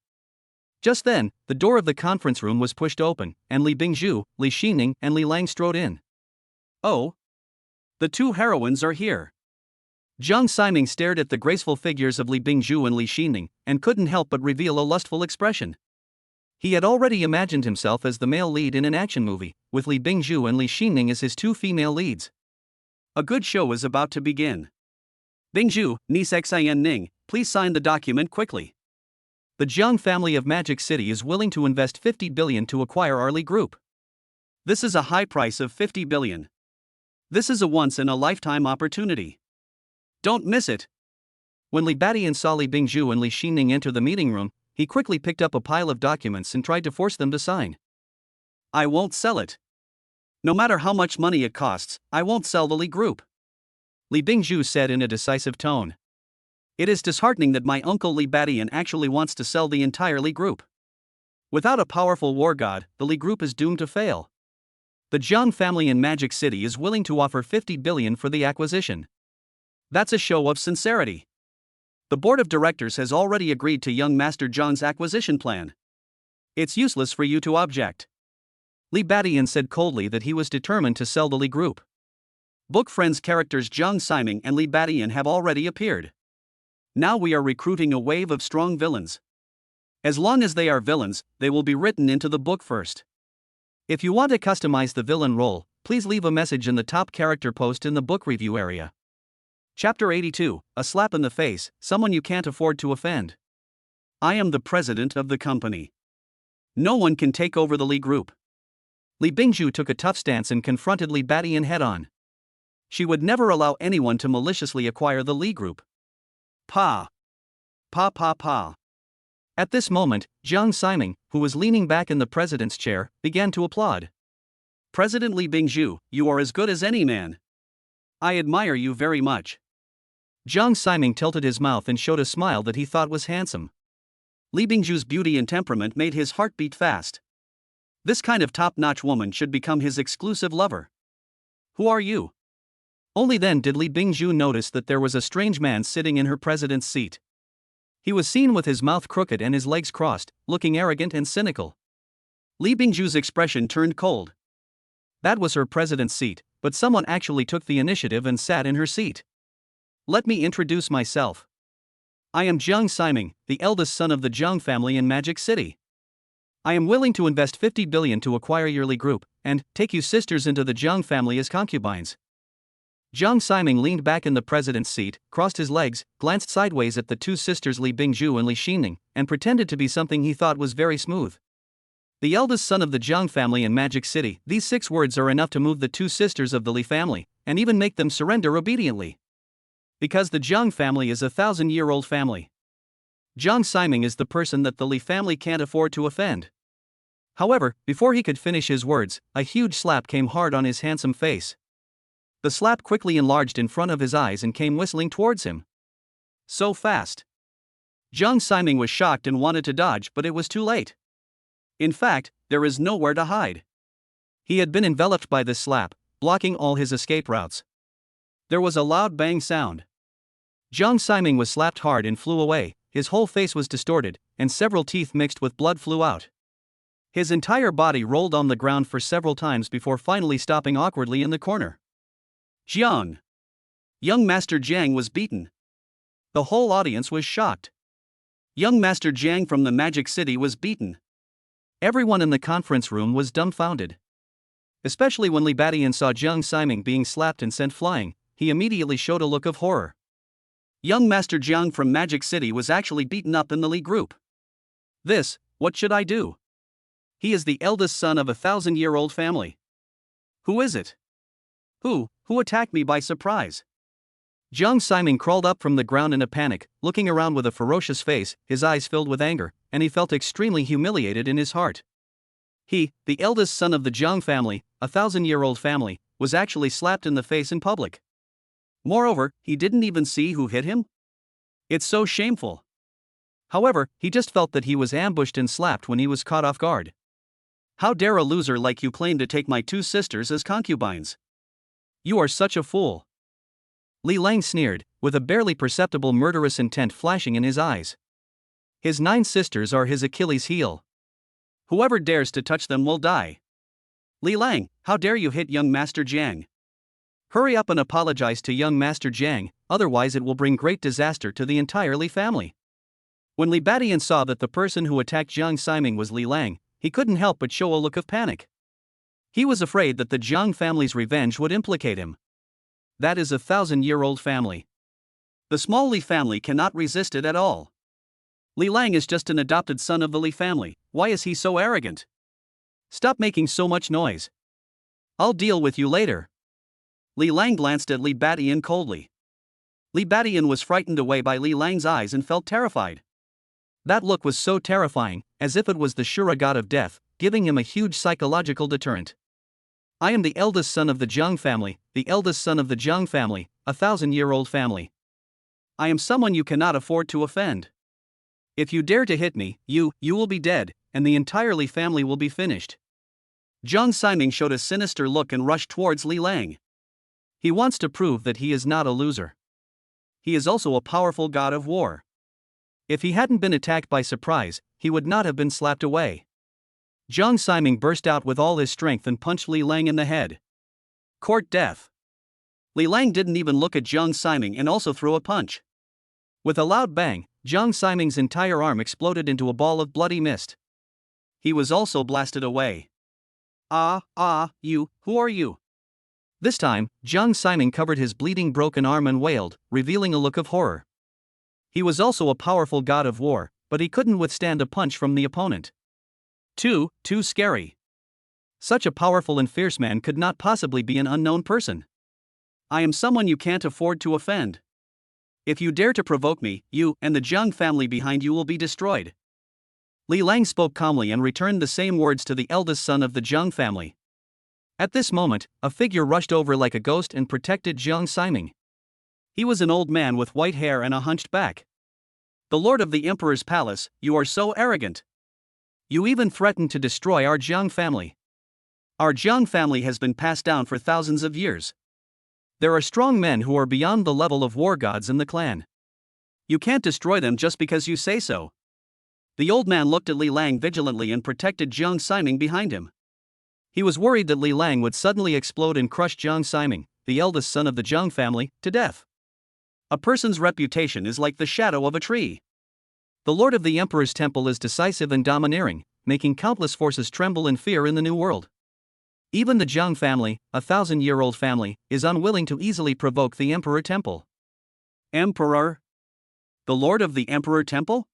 Just then, the door of the conference room was pushed open, and Li Bingzhu, Li Xinning, and Li Lang strode in. Oh? The two heroines are here. Jiang Ximing stared at the graceful figures of Li Bingzhu and Li Xinning, and couldn't help but reveal a lustful expression. He had already imagined himself as the male lead in an action movie, with Li Bingzhu and Li Xinning as his two female leads. A good show is about to begin. Bingzhu, niece Xian Ning, please sign the document quickly. The Jiang family of Magic City is willing to invest 50 billion to acquire our Li Group. This is a high price of 50 billion. This is a once-in-a-lifetime opportunity. Don't miss it. When Li Badian saw Li Bingzhu and Li Xinning enter the meeting room, he quickly picked up a pile of documents and tried to force them to sign. I won't sell it. No matter how much money it costs, I won't sell the Li Group. Li Bingzhu said in a decisive tone. It is disheartening that my uncle Li Badian actually wants to sell the entire Li Group. Without a powerful war god, the Li Group is doomed to fail. The Jiang family in Magic City is willing to offer 50 billion for the acquisition. That's a show of sincerity. The board of directors has already agreed to young Master Jiang's acquisition plan. It's useless for you to object. Li Badian said coldly that he was determined to sell the Li Group. Book Friends characters Jiang Ximing and Li Badian have already appeared. Now we are recruiting a wave of strong villains. As long as they are villains, they will be written into the book first. If you want to customize the villain role, please leave a message in the top character post in the book review area. Chapter 82, A Slap in the Face, Someone You Can't Afford to Offend. I am the president of the company. No one can take over the Li Group. Li Bingzhu took a tough stance and confronted Li Badian head-on. She would never allow anyone to maliciously acquire the Li Group. Pa. Pa pa pa. At this moment, Jiang Ximing, who was leaning back in the president's chair, began to applaud. President Li Bingzhu, you are as good as any man. I admire you very much. Jiang Ximing tilted his mouth and showed a smile that he thought was handsome. Li Bingzhu's beauty and temperament made his heart beat fast. This kind of top-notch woman should become his exclusive lover. Who are you? Only then did Li Bingzhu notice that there was a strange man sitting in her president's seat. He was seen with his mouth crooked and his legs crossed, looking arrogant and cynical. Li Bingzhu's expression turned cold. That was her president's seat, but someone actually took the initiative and sat in her seat. Let me introduce myself. I am Jiang Ximing, the eldest son of the Jiang family in Magic City. I am willing to invest 50 billion to acquire your Li Group, and take you sisters into the Jiang family as concubines. Jiang Ximing leaned back in the president's seat, crossed his legs, glanced sideways at the two sisters Li Bingzhu and Li Xinning, and pretended to be something he thought was very smooth. The eldest son of the Jiang family in Magic City, these 6 words are enough to move the two sisters of the Li family, and even make them surrender obediently. Because the Jiang family is a 1,000-year-old family. Jiang Ximing is the person that the Li family can't afford to offend. However, before he could finish his words, a huge slap came hard on his handsome face. The slap quickly enlarged in front of his eyes and came whistling towards him. So fast. Jiang Ximing was shocked and wanted to dodge, but it was too late. In fact, there is nowhere to hide. He had been enveloped by this slap, blocking all his escape routes. There was a loud bang sound. Jiang Ximing was slapped hard and flew away, his whole face was distorted, and several teeth mixed with blood flew out. His entire body rolled on the ground for several times before finally stopping awkwardly in the corner. Jiang! Young Master Jiang was beaten. The whole audience was shocked. Young Master Jiang from the Magic City was beaten. Everyone in the conference room was dumbfounded. Especially when Li Badian saw Jiang Ximing being slapped and sent flying, he immediately showed a look of horror. Young Master Jiang from Magic City was actually beaten up in the Li group. What should I do? He is the eldest son of a 1,000-year-old family. Who is it? Who attacked me by surprise? Jiang Ximing crawled up from the ground in a panic, looking around with a ferocious face, his eyes filled with anger, and he felt extremely humiliated in his heart. He, the eldest son of the Jiang family, a 1,000-year-old family, was actually slapped in the face in public. Moreover, he didn't even see who hit him? It's so shameful. However, he just felt that he was ambushed and slapped when he was caught off guard. How dare a loser like you claim to take my 2 sisters as concubines? You are such a fool. Li Lang sneered, with a barely perceptible murderous intent flashing in his eyes. His 9 sisters are his Achilles' heel. Whoever dares to touch them will die. Li Lang, how dare you hit young Master Jiang? Hurry up and apologize to young Master Jiang, otherwise it will bring great disaster to the entire Li family. When Li Badian saw that the person who attacked Jiang Ximing was Li Lang, he couldn't help but show a look of panic. He was afraid that the Jiang family's revenge would implicate him. That is a 1,000-year-old family. The small Li family cannot resist it at all. Li Lang is just an adopted son of the Li family. Why is he so arrogant? Stop making so much noise. I'll deal with you later. Li Lang glanced at Li Badian coldly. Li Badian was frightened away by Li Lang's eyes and felt terrified. That look was so terrifying, as if it was the Shura god of death, giving him a huge psychological deterrent. I am the eldest son of the Jiang family, the eldest son of the Jiang family, a 1,000-year-old family. I am someone you cannot afford to offend. If you dare to hit me, you will be dead, and the entire Li family will be finished. Jiang Ximing showed a sinister look and rushed towards Li Lang. He wants to prove that he is not a loser. He is also a powerful god of war. If he hadn't been attacked by surprise, he would not have been slapped away. Jiang Ximing burst out with all his strength and punched Li Lang in the head. Court death. Li Lang didn't even look at Jiang Ximing and also threw a punch. With a loud bang, Jiang Ximing's entire arm exploded into a ball of bloody mist. He was also blasted away. Who are you? This time, Jiang Ximing covered his bleeding broken arm and wailed, revealing a look of horror. He was also a powerful god of war, but he couldn't withstand a punch from the opponent. Too scary. Such a powerful and fierce man could not possibly be an unknown person. I am someone you can't afford to offend. If you dare to provoke me, you and the Jiang family behind you will be destroyed. Li Lang spoke calmly and returned the same words to the eldest son of the Jiang family. At this moment, a figure rushed over like a ghost and protected Jiang Ximing. He was an old man with white hair and a hunched back. The Lord of the Emperor's palace, you are so arrogant. You even threatened to destroy our Jiang family. Our Jiang family has been passed down for thousands of years. There are strong men who are beyond the level of war gods in the clan. You can't destroy them just because you say so. The old man looked at Li Lang vigilantly and protected Jiang Ximing behind him. He was worried that Li Lang would suddenly explode and crush Jiang Ximing, the eldest son of the Jiang family, to death. A person's reputation is like the shadow of a tree. The Lord of the Emperor's temple is decisive and domineering, making countless forces tremble in fear in the New World. Even the Jiang family, a 1,000-year-old family, is unwilling to easily provoke the Emperor Temple. Emperor? The Lord of the Emperor Temple?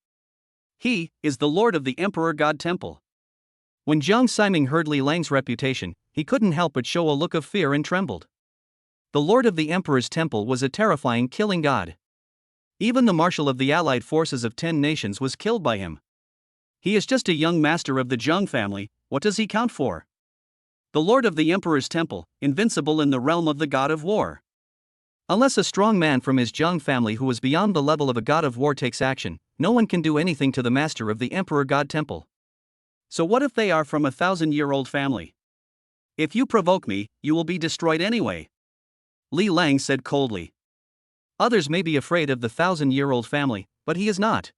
He is the Lord of the Emperor God Temple. When Jiang Ximing heard Li Lang's reputation, he couldn't help but show a look of fear and trembled. The Lord of the Emperor's Temple was a terrifying killing god. Even the marshal of the allied forces of 10 nations was killed by him. He is just a young master of the Jiang family. What does he count for? The Lord of the Emperor's Temple, invincible in the realm of the god of war. Unless a strong man from his Jiang family who is beyond the level of a god of war takes action, no one can do anything to the master of the Emperor God Temple. So what if they are from a 1,000-year-old family? If you provoke me, you will be destroyed anyway. Li Lang said coldly. Others may be afraid of the 1,000-year-old family, but he is not.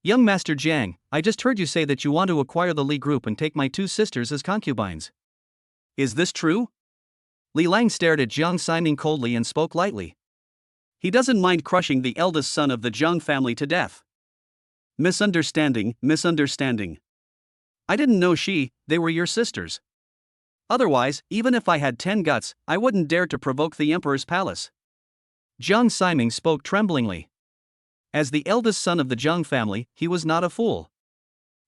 Young Master Jiang, I just heard you say that you want to acquire the Li group and take my 2 sisters as concubines. Is this true? Li Lang stared at Jiang Ximing coldly and spoke lightly. He doesn't mind crushing the eldest son of the Jiang family to death. Misunderstanding. I didn't know they were your sisters. Otherwise, even if I had 10 guts, I wouldn't dare to provoke the emperor's palace. Jiang Ximing spoke tremblingly. As the eldest son of the Jiang family, he was not a fool.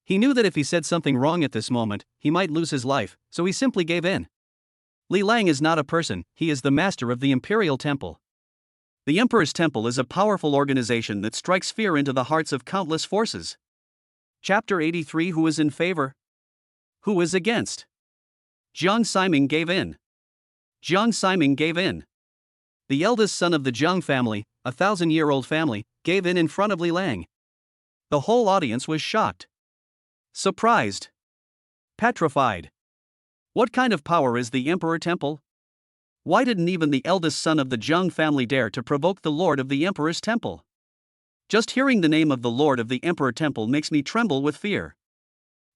He knew that if he said something wrong at this moment, he might lose his life, so he simply gave in. Li Lang is not a person, he is the master of the Imperial Temple. The Emperor's Temple is a powerful organization that strikes fear into the hearts of countless forces. Chapter 83. Who is in favor? Who is against? Jiang Ximing gave in. Jiang Ximing gave in. The eldest son of the Jiang family, a 1,000-year-old family, gave in front of Li Lang. The whole audience was shocked. Surprised. Petrified. What kind of power is the Emperor Temple? Why didn't even the eldest son of the Jiang family dare to provoke the Lord of the Emperor's Temple? Just hearing the name of the Lord of the Emperor Temple makes me tremble with fear.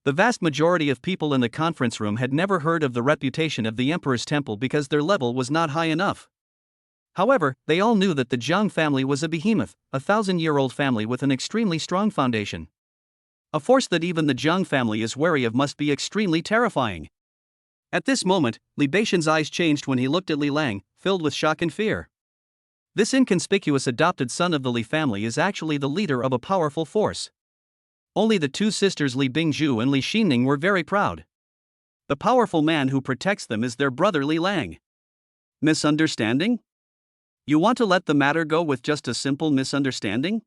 The vast majority of people in the conference room had never heard of the reputation of the Emperor's Temple because their level was not high enough. However, they all knew that the Jiang family was a behemoth, a 1,000-year-old family with an extremely strong foundation. A force that even the Jiang family is wary of must be extremely terrifying. At this moment, Li Beixian's eyes changed when he looked at Li Lang, filled with shock and fear. This inconspicuous adopted son of the Li family is actually the leader of a powerful force. Only the two sisters Li Bingzhu and Li Xinning were very proud. The powerful man who protects them is their brother Li Lang. Misunderstanding? You want to let the matter go with just a simple misunderstanding?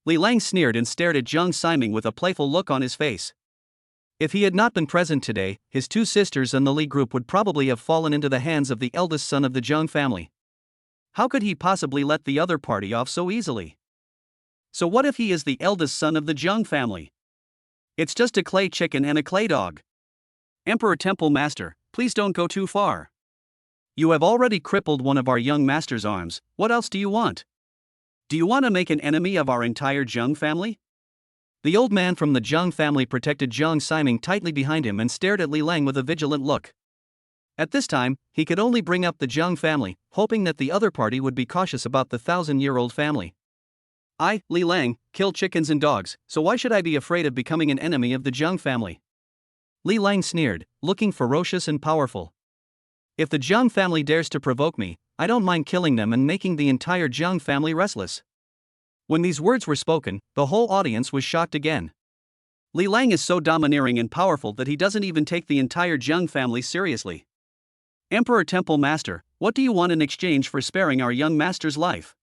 Li Lang sneered and stared at Jiang Ximing with a playful look on his face. If he had not been present today, his two sisters and the Li group would probably have fallen into the hands of the eldest son of the Jiang family. How could he possibly let the other party off so easily? So what if he is the eldest son of the Jiang family? It's just a clay chicken and a clay dog. Emperor Temple Master, please don't go too far. You have already crippled one of our young master's arms, what else do you want? Do you want to make an enemy of our entire Jiang family? The old man from the Jiang family protected Jiang Ximing tightly behind him and stared at Li Lang with a vigilant look. At this time, he could only bring up the Jiang family, hoping that the other party would be cautious about the 1,000-year-old family. I, Li Lang, kill chickens and dogs, so why should I be afraid of becoming an enemy of the Jiang family? Li Lang sneered, looking ferocious and powerful. If the Jiang family dares to provoke me, I don't mind killing them and making the entire Jiang family restless. When these words were spoken, the whole audience was shocked again. Li Lang is so domineering and powerful that he doesn't even take the entire Jiang family seriously. Emperor Temple Master, what do you want in exchange for sparing our young master's life?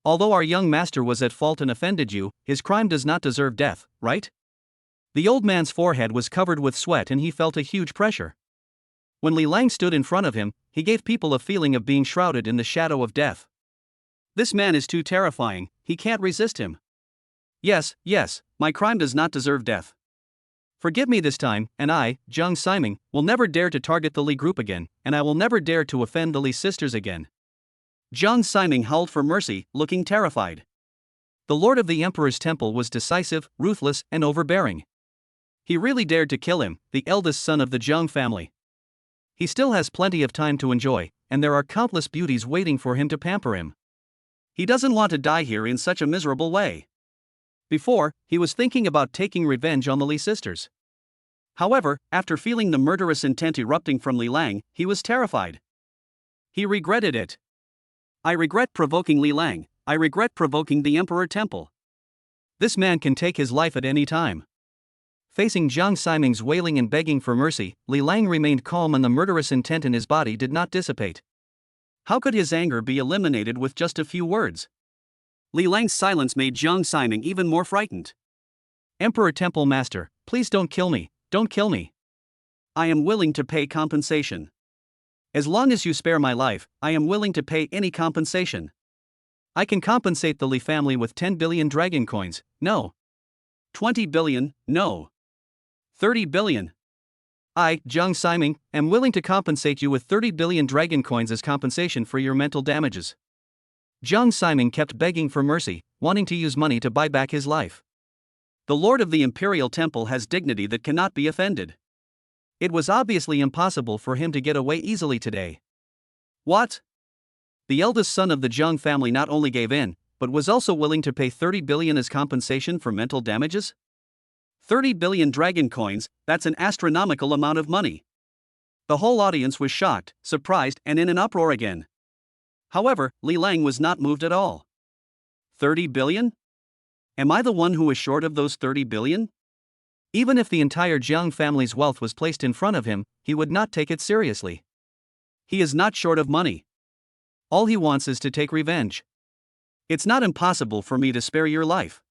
Although our young master was at fault and offended you, his crime does not deserve death, right? The old man's forehead was covered with sweat and he felt a huge pressure. When Li Lang stood in front of him, he gave people a feeling of being shrouded in the shadow of death. This man is too terrifying, he can't resist him. Yes, my crime does not deserve death. Forgive me this time, and I, Jiang Ximing, will never dare to target the Li group again, and I will never dare to offend the Li sisters again. Jiang Ximing howled for mercy, looking terrified. The Lord of the Emperor's Temple was decisive, ruthless, and overbearing. He really dared to kill him, the eldest son of the Jiang family. He still has plenty of time to enjoy, and there are countless beauties waiting for him to pamper him. He doesn't want to die here in such a miserable way. Before, he was thinking about taking revenge on the Li sisters. However, after feeling the murderous intent erupting from Li Lang, he was terrified. He regretted it. I regret provoking Li Lang, I regret provoking the Emperor Temple. This man can take his life at any time. Facing Jiang Ximing's wailing and begging for mercy, Li Lang remained calm and the murderous intent in his body did not dissipate. How could his anger be eliminated with just a few words? Li Lang's silence made Jiang Ximing even more frightened. Emperor Temple Master, please don't kill me, don't kill me. I am willing to pay compensation. As long as you spare my life, I am willing to pay any compensation. I can compensate the Li family with 10 billion dragon coins, no. 20 billion, no. 30 billion. I, Jiang Ximing, am willing to compensate you with 30 billion dragon coins as compensation for your mental damages. Jiang Ximing kept begging for mercy, wanting to use money to buy back his life. The Lord of the Imperial Temple has dignity that cannot be offended. It was obviously impossible for him to get away easily today. What? The eldest son of the Jiang family not only gave in, but was also willing to pay 30 billion as compensation for mental damages? 30 billion dragon coins, that's an astronomical amount of money. The whole audience was shocked, surprised, and in an uproar again. However, Li Lang was not moved at all. 30 billion? Am I the one who is short of those 30 billion? Even if the entire Jiang family's wealth was placed in front of him, he would not take it seriously. He is not short of money. All he wants is to take revenge. It's not impossible for me to spare your life.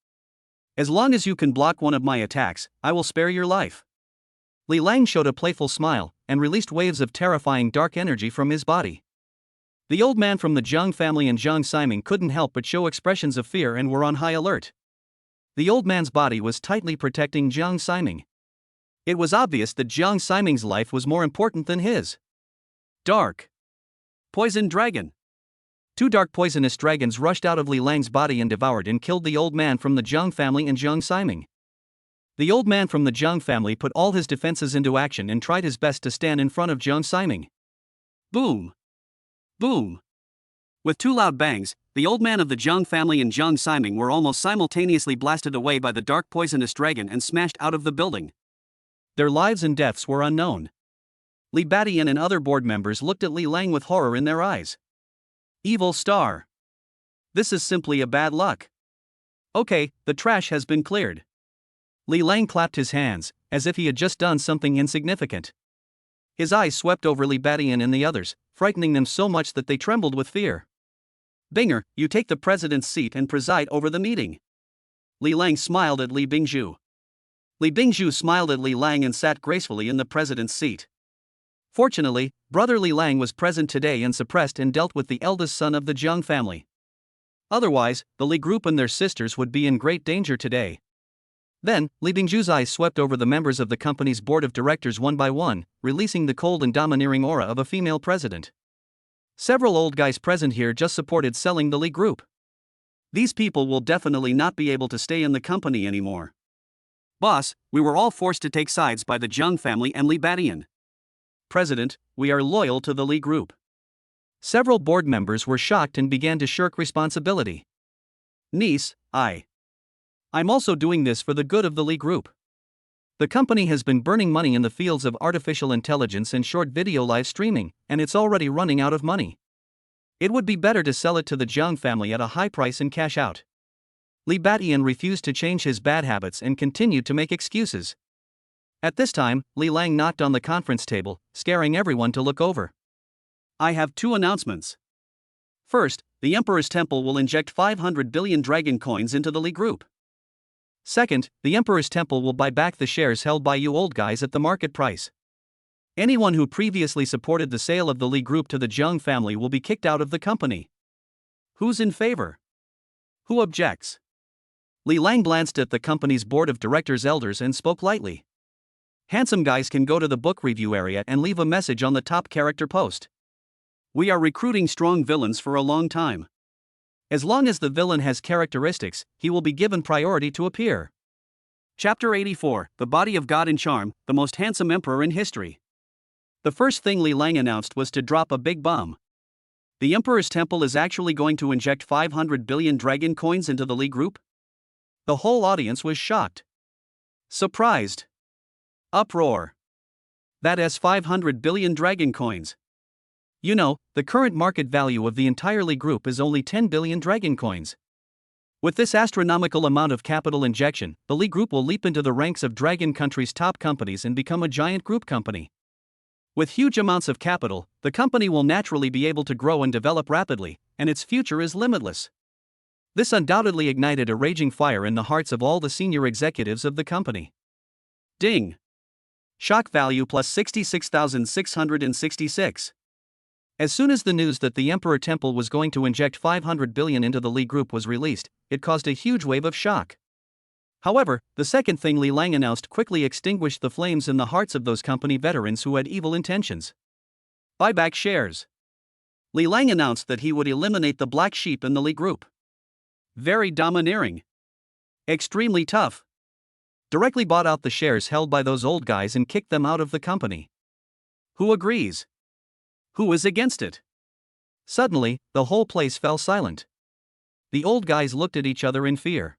As long as you can block one of my attacks, I will spare your life. Li Lang showed a playful smile, and released waves of terrifying dark energy from his body. The old man from the Jiang family and Jiang Siming couldn't help but show expressions of fear and were on high alert. The old man's body was tightly protecting Jiang Siming. It was obvious that Jiang Siming's life was more important than his. Dark Poison Dragon. 2 dark poisonous dragons rushed out of Li Lang's body and devoured and killed the old man from the Jiang family and Jiang Siming. The old man from the Jiang family put all his defenses into action and tried his best to stand in front of Jiang Siming. Boom! Boom! With 2 loud bangs, the old man of the Jiang family and Jiang Siming were almost simultaneously blasted away by the dark poisonous dragon and smashed out of the building. Their lives and deaths were unknown. Li Batian and other board members looked at Li Lang with horror in their eyes. Evil star. This is simply a bad luck. Okay, the trash has been cleared. Li Lang clapped his hands, as if he had just done something insignificant. His eyes swept over Li Batian and the others, frightening them so much that they trembled with fear. Binger, you take the president's seat and preside over the meeting. Li Lang smiled at Li Bingzhu. Li Bingzhu smiled at Li Lang and sat gracefully in the president's seat. Fortunately, brother Li Lang was present today and suppressed and dealt with the eldest son of the Jiang family. Otherwise, the Li group and their sisters would be in great danger today. Then, Li Bingzhu's eyes swept over the members of the company's board of directors one by one, releasing the cold and domineering aura of a female president. Several old guys present here just supported selling the Li group. These people will definitely not be able to stay in the company anymore. Boss, we were all forced to take sides by the Jiang family and Li Batian. President, we are loyal to the Li group. Several board members were shocked and began to shirk responsibility. Niece, I'm also doing this for the good of the Li group. The company has been burning money in the fields of artificial intelligence and short video live streaming, and it's already running out of money. It would be better to sell it to the Jiang family at a high price and cash out. Li Batian refused to change his bad habits and continued to make excuses. At this time, Li Lang knocked on the conference table, scaring everyone to look over. I have 2 announcements. First, the Emperor's Temple will inject 500 billion dragon coins into the Li group. Second, the Emperor's Temple will buy back the shares held by you old guys at the market price. Anyone who previously supported the sale of the Li group to the Jiang family will be kicked out of the company. Who's in favor? Who objects? Li Lang glanced at the company's board of directors elders and spoke lightly. Handsome guys can go to the book review area and leave a message on the top character post. We are recruiting strong villains for a long time. As long as the villain has characteristics, he will be given priority to appear. Chapter 84, The Body of God in Charm, the most handsome emperor in history. The first thing Li Lang announced was to drop a big bomb. The Emperor's Temple is actually going to inject 500 billion dragon coins into the Li group? The whole audience was shocked. Surprised. Uproar. That is 500 billion dragon coins. You know, the current market value of the entire Li group is only 10 billion dragon coins. With this astronomical amount of capital injection, the Li group will leap into the ranks of Dragon Country's top companies and become a giant group company. With huge amounts of capital, the company will naturally be able to grow and develop rapidly, and its future is limitless. This undoubtedly ignited a raging fire in the hearts of all the senior executives of the company. Ding! Shock value plus 66,666. As soon as the news that the Emperor Temple was going to inject 500 billion into the Li group was released, it caused a huge wave of shock. However, the second thing Li Lang announced quickly extinguished the flames in the hearts of those company veterans who had evil intentions. Buy back shares. Li Lang announced that he would eliminate the black sheep in the Li group. Very domineering. Extremely tough. Directly bought out the shares held by those old guys and kicked them out of the company. Who agrees? Who is against it? Suddenly, the whole place fell silent. the old guys looked at each other in fear.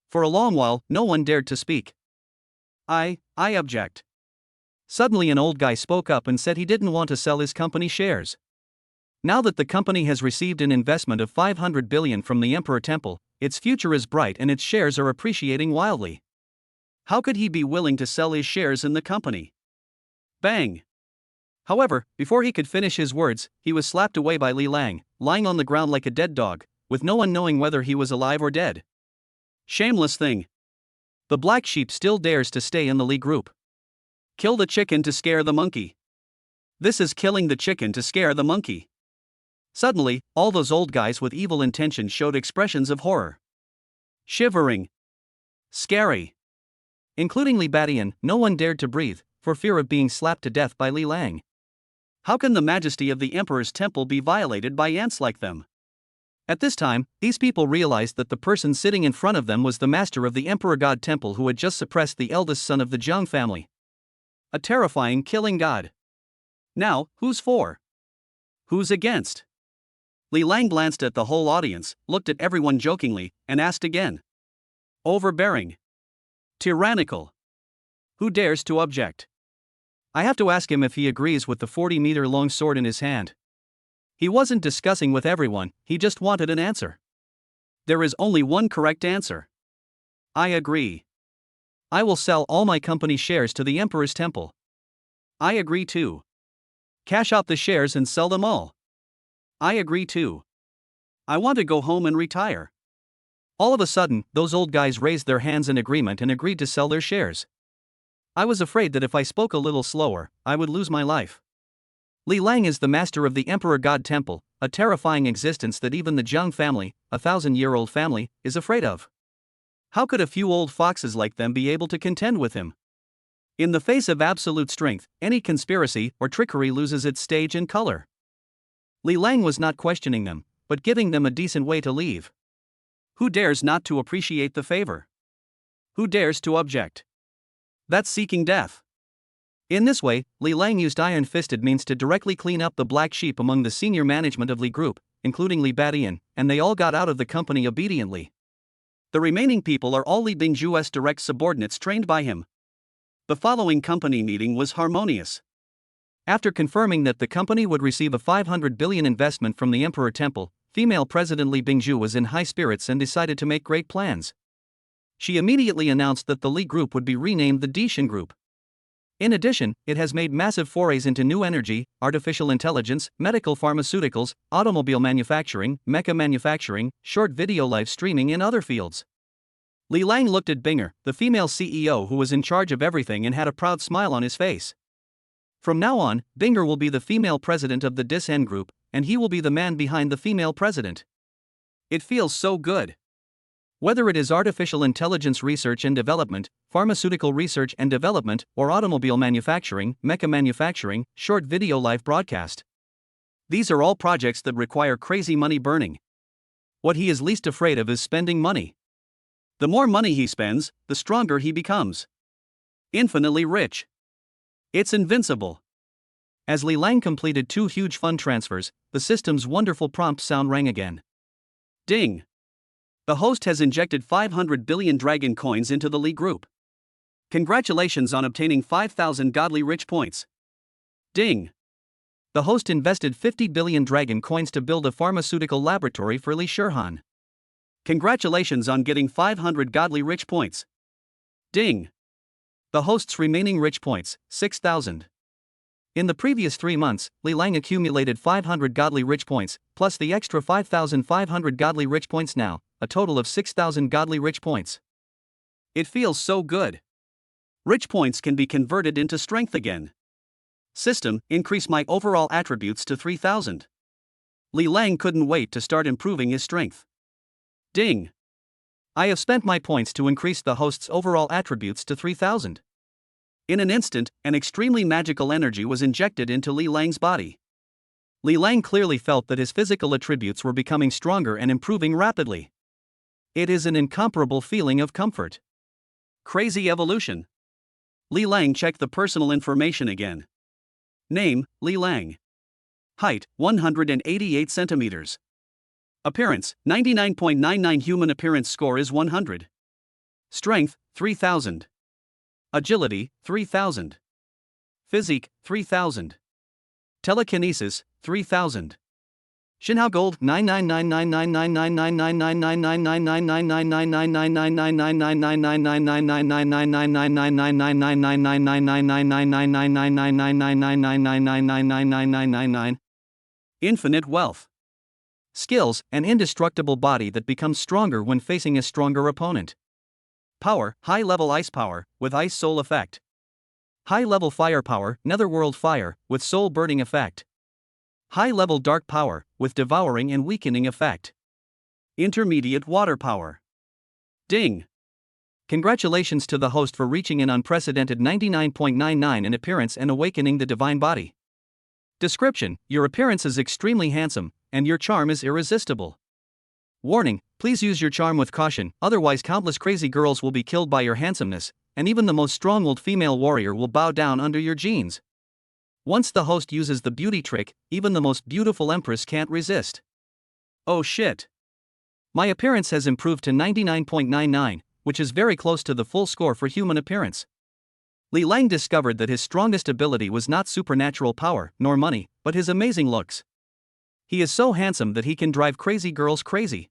For a long while, no one dared to speak. I object. Suddenly an old guy spoke up and said he didn't want to sell his company shares. Now that the company has received an investment of 500 billion from the Emperor Temple, its future is bright and its shares are appreciating wildly. How could he be willing to sell his shares in the company? Bang! However, before he could finish his words, he was slapped away by Li Lang, lying on the ground like a dead dog, with no one knowing whether he was alive or dead. Shameless thing. The black sheep still dares to stay in the Li group. Kill the chicken to scare the monkey. This is killing the chicken to scare the monkey. Suddenly, all those old guys with evil intentions showed expressions of horror. Shivering. Scary. Including Li Badian, no one dared to breathe, for fear of being slapped to death by Li Lang. How can the majesty of the Emperor's temple be violated by ants like them? At this time, these people realized that the person sitting in front of them was the master of the Emperor God Temple who had just suppressed the eldest son of the Jiang family. A terrifying killing god. Now, who's for? Who's against? Li Lang glanced at the whole audience, looked at everyone jokingly, and asked again. Overbearing. Tyrannical. Who dares to object? I have to ask him if he agrees with the 40-meter-long sword in his hand. He wasn't discussing with everyone, he just wanted an answer. There is only one correct answer. I agree. I will sell all my company shares to the Emperor's Temple. I agree too. Cash out the shares and sell them all. I agree too. I want to go home and retire. All of a sudden, those old guys raised their hands in agreement and agreed to sell their shares. I was afraid that if I spoke a little slower, I would lose my life. Li Lang is the master of the Emperor God Temple, a terrifying existence that even the Jiang family, a 1,000-year-old family, is afraid of. How could a few old foxes like them be able to contend with him? In the face of absolute strength, any conspiracy or trickery loses its stage and color. Li Lang was not questioning them, but giving them a decent way to leave. Who dares not to appreciate the favor? Who dares to object? That's seeking death. In this way, Li Lang used iron-fisted means to directly clean up the black sheep among the senior management of Li Group, including Li Badian, and they all got out of the company obediently. The remaining people are all Li Bingju's direct subordinates trained by him. The following company meeting was harmonious. After confirming that the company would receive a 500 billion investment from the Emperor Temple, female President Li Bingju was in high spirits and decided to make great plans. She immediately announced that the Li Group would be renamed the Dishan Group. In addition, it has made massive forays into new energy, artificial intelligence, medical pharmaceuticals, automobile manufacturing, mecha manufacturing, short video live streaming and other fields. Li Lang looked at Binger, the female CEO who was in charge of everything, and had a proud smile on his face. From now on, Binger will be the female president of the Dishan Group, and he will be the man behind the female president. It feels so good. Whether it is artificial intelligence research and development, pharmaceutical research and development, or automobile manufacturing, mecha manufacturing, short video live broadcast. These are all projects that require crazy money burning. What he is least afraid of is spending money. The more money he spends, the stronger he becomes. Infinitely rich. It's invincible. As Li Lang completed 2 huge fund transfers, the system's wonderful prompt sound rang again. Ding! The host has injected 500 billion dragon coins into the Li Group. Congratulations on obtaining 5,000 godly rich points. Ding! The host invested 50 billion dragon coins to build a pharmaceutical laboratory for Li Shurhan. Congratulations on getting 500 godly rich points. Ding! The host's remaining rich points, 6,000. In the previous 3 months, Li Lang accumulated 500 godly rich points, plus the extra 5,500 godly rich points now, a total of 6,000 godly rich points. It feels so good. Rich points can be converted into strength again. System, increase my overall attributes to 3,000. Li Lang couldn't wait to start improving his strength. Ding! I have spent my points to increase the host's overall attributes to 3,000. In an instant, an extremely magical energy was injected into Li Lang's body. Li Lang clearly felt that his physical attributes were becoming stronger and improving rapidly. It is an incomparable feeling of comfort. Crazy evolution. Li Lang checked the personal information again. Name, Li Lang. Height, 188 centimeters. Appearance, 99.99. Human appearance score is 100. Strength, 3000. Agility, 3000. Physique, 3000. Telekinesis, 3000. Shinhao Gold 999999999999999999999999999999999999999999999999999999999999999999999999999999999999999999999999999999999999999999999999999. Infinite wealth. Skills, an indestructible body that becomes stronger when facing a stronger opponent. Power, high-level ice power, with ice soul effect. High-level fire power, netherworld fire, with soul burning effect. High-level dark power, with devouring and weakening effect. Intermediate water power. Ding! Congratulations to the host for reaching an unprecedented 99.99 in appearance and awakening the divine body. Description: your appearance is extremely handsome, and your charm is irresistible. Warning: please use your charm with caution, otherwise countless crazy girls will be killed by your handsomeness, and even the most strong-willed female warrior will bow down under your genes. Once the host uses the beauty trick, even the most beautiful empress can't resist. Oh shit. My appearance has improved to 99.99, which is very close to the full score for human appearance. Li Lang discovered that his strongest ability was not supernatural power, nor money, but his amazing looks. He is so handsome that he can drive crazy girls crazy.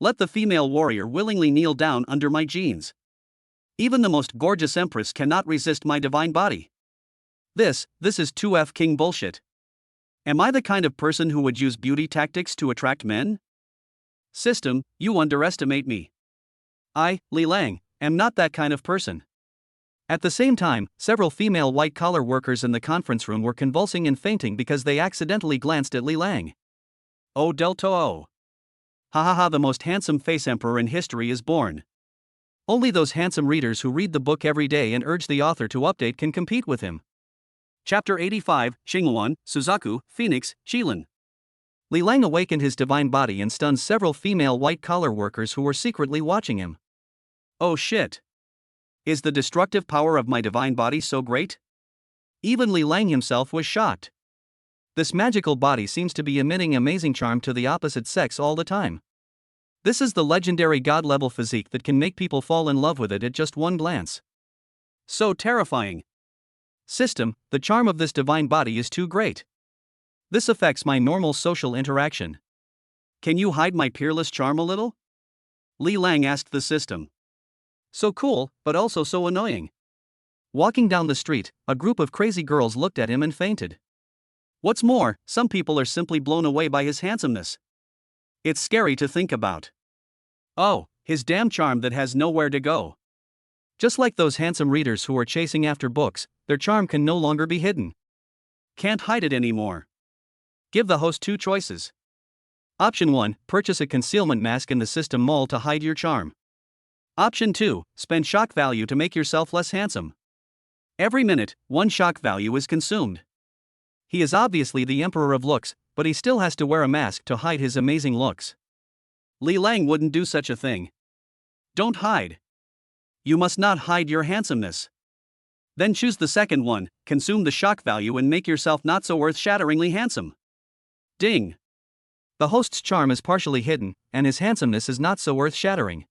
Let the female warrior willingly kneel down under my genes. Even the most gorgeous empress cannot resist my divine body. This is 2F king bullshit. Am I the kind of person who would use beauty tactics to attract men? System, you underestimate me. I, Li Lang, am not that kind of person. At the same time, several female white-collar workers in the conference room were convulsing and fainting because they accidentally glanced at Li Lang. Oh Delta O. Ha ha ha, the most handsome face emperor in history is born. Only those handsome readers who read the book every day and urge the author to update can compete with him. Chapter 85, Xingluan, Suzaku, Phoenix, Qilin. Li Lang awakened his divine body and stunned several female white-collar workers who were secretly watching him. Oh shit. Is the destructive power of my divine body so great? Even Li Lang himself was shocked. This magical body seems to be emitting amazing charm to the opposite sex all the time. This is the legendary god-level physique that can make people fall in love with it at just one glance. So terrifying. System, the charm of this divine body is too great. This affects my normal social interaction. Can you hide my peerless charm a little? Li Lang asked the system. So cool, but also so annoying. Walking down the street, a group of crazy girls looked at him and fainted. What's more, some people are simply blown away by his handsomeness. It's scary to think about. Oh, his damn charm that has nowhere to go. Just like those handsome readers who are chasing after books, their charm can no longer be hidden. Can't hide it anymore. Give the host two choices. Option 1, purchase a concealment mask in the system mall to hide your charm. Option 2, spend shock value to make yourself less handsome. Every minute, 1 shock value is consumed. He is obviously the emperor of looks, but he still has to wear a mask to hide his amazing looks. Li Lang wouldn't do such a thing. Don't hide. You must not hide your handsomeness. Then choose the second one, consume the shock value and make yourself not so earth-shatteringly handsome. Ding. The host's charm is partially hidden, and his handsomeness is not so earth-shattering.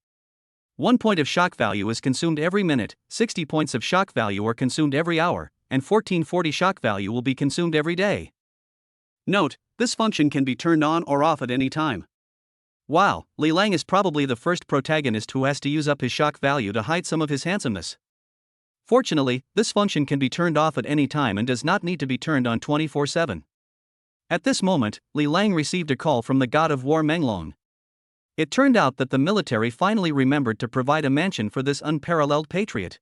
1 point of shock value is consumed every minute, 60 points of shock value are consumed every hour, and 1440 shock value will be consumed every day. Note, this function can be turned on or off at any time. Wow, Li Lang is probably the first protagonist who has to use up his shock value to hide some of his handsomeness. Fortunately, this function can be turned off at any time and does not need to be turned on 24/7. At this moment, Li Lang received a call from the god of war Menglong. It turned out that the military finally remembered to provide a mansion for this unparalleled patriot.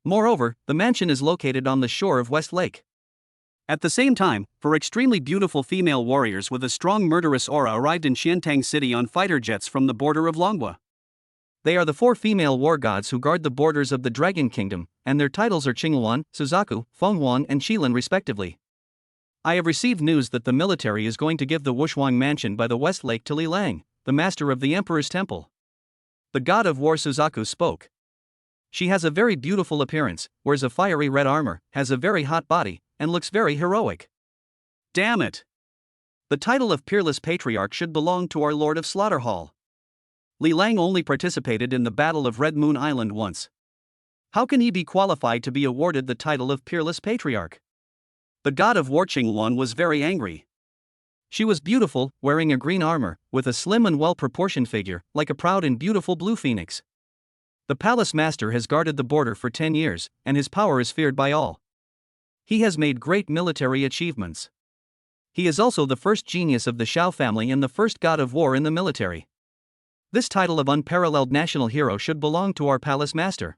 Moreover, the mansion is located on the shore of West Lake. At the same time, 4 extremely beautiful female warriors with a strong murderous aura arrived in Xiantang City on fighter jets from the border of Longhua. They are the 4 female war gods who guard the borders of the Dragon Kingdom, and their titles are Qingluan, Suzaku, Fenghuang and Qilin respectively. I have received news that the military is going to give the Wushuang mansion by the West Lake to Li Lang, the master of the Emperor's Temple. The god of war Suzaku spoke. She has a very beautiful appearance, wears a fiery red armor, has a very hot body, and looks very heroic. Damn it! The title of peerless patriarch should belong to our Lord of Slaughterhall. Li Lang only participated in the Battle of Red Moon Island once. How can he be qualified to be awarded the title of peerless patriarch? The god of war Qingluan was very angry. She was beautiful, wearing a green armor, with a slim and well-proportioned figure, like a proud and beautiful blue phoenix. The palace master has guarded the border for 10 years, and his power is feared by all. He has made great military achievements. He is also the first genius of the Shao family and the first god of war in the military. This title of unparalleled national hero should belong to our palace master.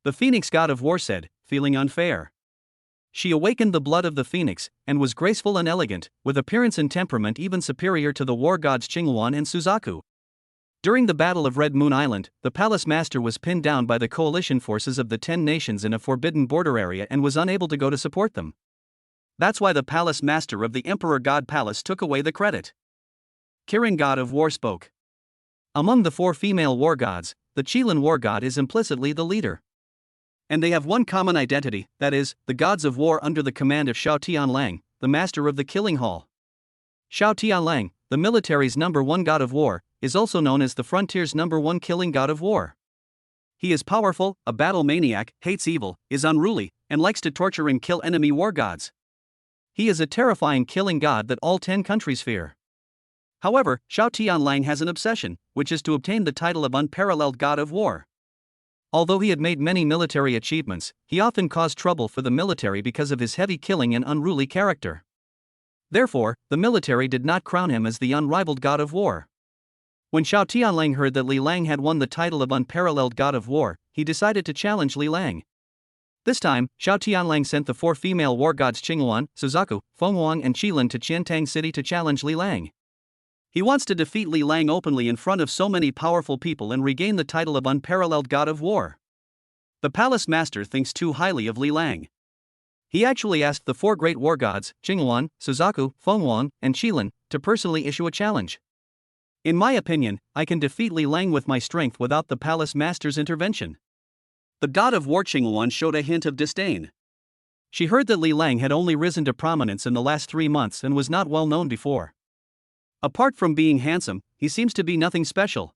The Phoenix god of war said, feeling unfair. She awakened the blood of the phoenix, and was graceful and elegant, with appearance and temperament even superior to the war gods Qingluan and Suzaku. During the Battle of Red Moon Island, the palace master was pinned down by the coalition forces of the 10 nations in a forbidden border area and was unable to go to support them. That's why the palace master of the Emperor God Palace took away the credit. Kirin god of war spoke. Among the 4 female war gods, the Qilin war god is implicitly the leader. And they have one common identity, that is, the gods of war under the command of Shao Tianlang, the master of the killing hall. Shao Tianlang, the military's #1 god of war, is also known as the frontier's #1 killing god of war. He is powerful, a battle maniac, hates evil, is unruly, and likes to torture and kill enemy war gods. He is a terrifying killing god that all 10 countries fear. However, Shao Tianlang has an obsession, which is to obtain the title of unparalleled god of war. Although he had made many military achievements, he often caused trouble for the military because of his heavy killing and unruly character. Therefore, the military did not crown him as the unrivaled god of war. When Shao Tianlang heard that Li Lang had won the title of unparalleled god of war, he decided to challenge Li Lang. This time, Shao Tianlang sent the 4 female war gods Qingluan, Suzaku, Fenghuang and Qilin to Qiantang City to challenge Li Lang. He wants to defeat Li Lang openly in front of so many powerful people and regain the title of unparalleled god of war. The palace master thinks too highly of Li Lang. He actually asked the 4 great war gods, Qingluan, Suzaku, Fenghuang, and Qilin, to personally issue a challenge. In my opinion, I can defeat Li Lang with my strength without the palace master's intervention. The god of war Qingluan showed a hint of disdain. She heard that Li Lang had only risen to prominence in the last 3 months and was not well known before. Apart from being handsome, he seems to be nothing special.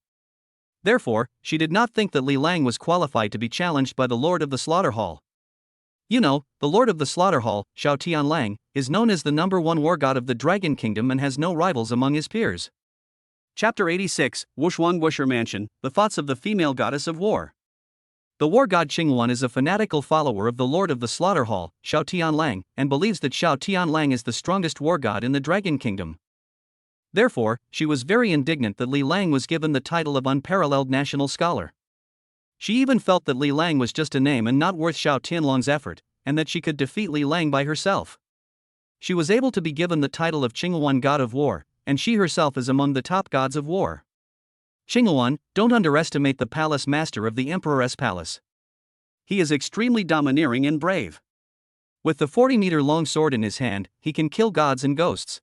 Therefore, she did not think that Li Lang was qualified to be challenged by the Lord of the Slaughterhall. You know, the Lord of the Slaughterhall, Shao Tianlang, is known as the #1 war god of the Dragon Kingdom and has no rivals among his peers. Chapter 86, Wushuang Wusher Mansion, the thoughts of the female goddess of war. The war god Qingluan is a fanatical follower of the Lord of the Slaughterhall, Shao Tianlang, and believes that Shao Tianlang is the strongest war god in the Dragon Kingdom. Therefore, she was very indignant that Li Lang was given the title of unparalleled national scholar. She even felt that Li Lang was just a name and not worth Shao Tianlang's effort, and that she could defeat Li Lang by herself. She was able to be given the title of Qingluan god of war, and she herself is among the top gods of war. Qingluan, don't underestimate the palace master of the Emperor's palace. He is extremely domineering and brave. With the 40-meter-long sword in his hand, he can kill gods and ghosts.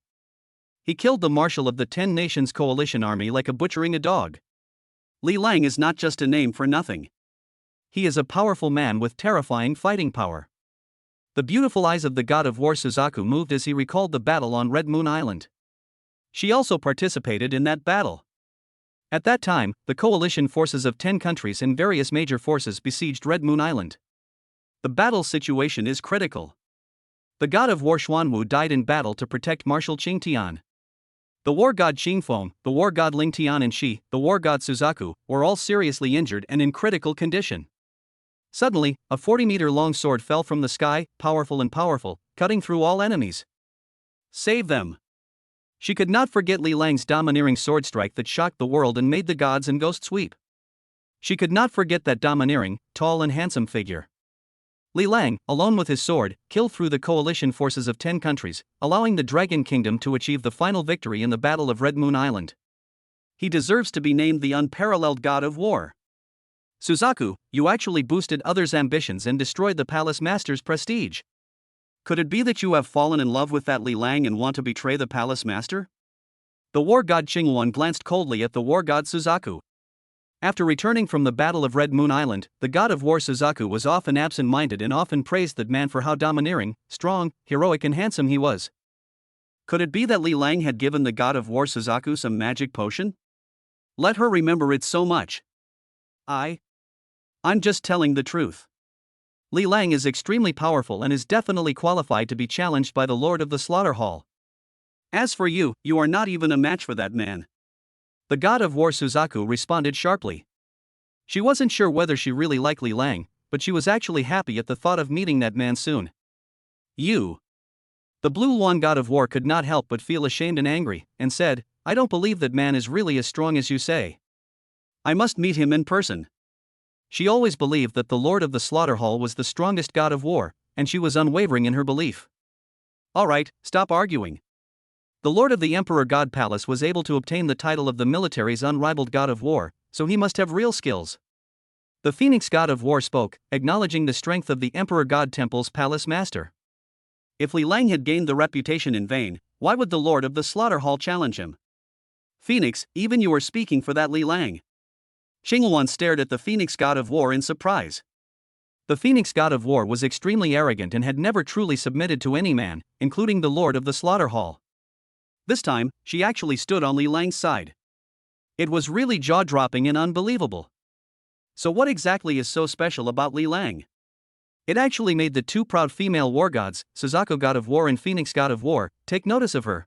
He killed the marshal of the 10 nations coalition army like a butchering a dog. Li Lang is not just a name for nothing. He is a powerful man with terrifying fighting power. The beautiful eyes of the god of war Suzaku moved as he recalled the battle on Red Moon Island. She also participated in that battle. At that time, the coalition forces of 10 countries and various major forces besieged Red Moon Island. The battle situation is critical. The god of war Xuanwu died in battle to protect Marshal Qingtian. The war god Qingfeng, the war god Lingtian and Shi, the war god Suzaku, were all seriously injured and in critical condition. Suddenly, a 40-meter-long sword fell from the sky, powerful, cutting through all enemies. Save them! She could not forget Li Lang's domineering sword strike that shocked the world and made the gods and ghosts weep. She could not forget that domineering, tall and handsome figure. Li Lang, alone with his sword, killed through the coalition forces of 10 countries, allowing the Dragon Kingdom to achieve the final victory in the Battle of Red Moon Island. He deserves to be named the unparalleled god of war. Suzaku, you actually boosted others' ambitions and destroyed the palace master's prestige. Could it be that you have fallen in love with that Li Lang and want to betray the palace master? The war god Qingluan glanced coldly at the war god Suzaku. After returning from the Battle of Red Moon Island, the god of war Suzaku was often absent-minded and often praised that man for how domineering, strong, heroic and handsome he was. Could it be that Li Lang had given the god of war Suzaku some magic potion? Let her remember it so much. I'm just telling the truth. Li Lang is extremely powerful and is definitely qualified to be challenged by the Lord of the Slaughter Hall. As for you, you are not even a match for that man. The god of war Suzaku responded sharply. She wasn't sure whether she really liked Li Lang, but she was actually happy at the thought of meeting that man soon. You. The Blue Luan god of war could not help but feel ashamed and angry, and said, I don't believe that man is really as strong as you say. I must meet him in person. She always believed that the Lord of the Slaughter Hall was the strongest god of war, and she was unwavering in her belief. Alright, stop arguing. The Lord of the Emperor God Palace was able to obtain the title of the military's unrivaled god of war, so he must have real skills. The Phoenix god of war spoke, acknowledging the strength of the Emperor God Temple's palace master. If Li Lang had gained the reputation in vain, why would the Lord of the Slaughter Hall challenge him? Phoenix, even you are speaking for that Li Lang. Qingluan stared at the Phoenix god of war in surprise. The Phoenix god of war was extremely arrogant and had never truly submitted to any man, including the Lord of the Slaughter Hall. This time, she actually stood on Li Lang's side. It was really jaw-dropping and unbelievable. So what exactly is so special about Li Lang? It actually made the two proud female war gods, Suzaku god of war and Phoenix god of war, take notice of her.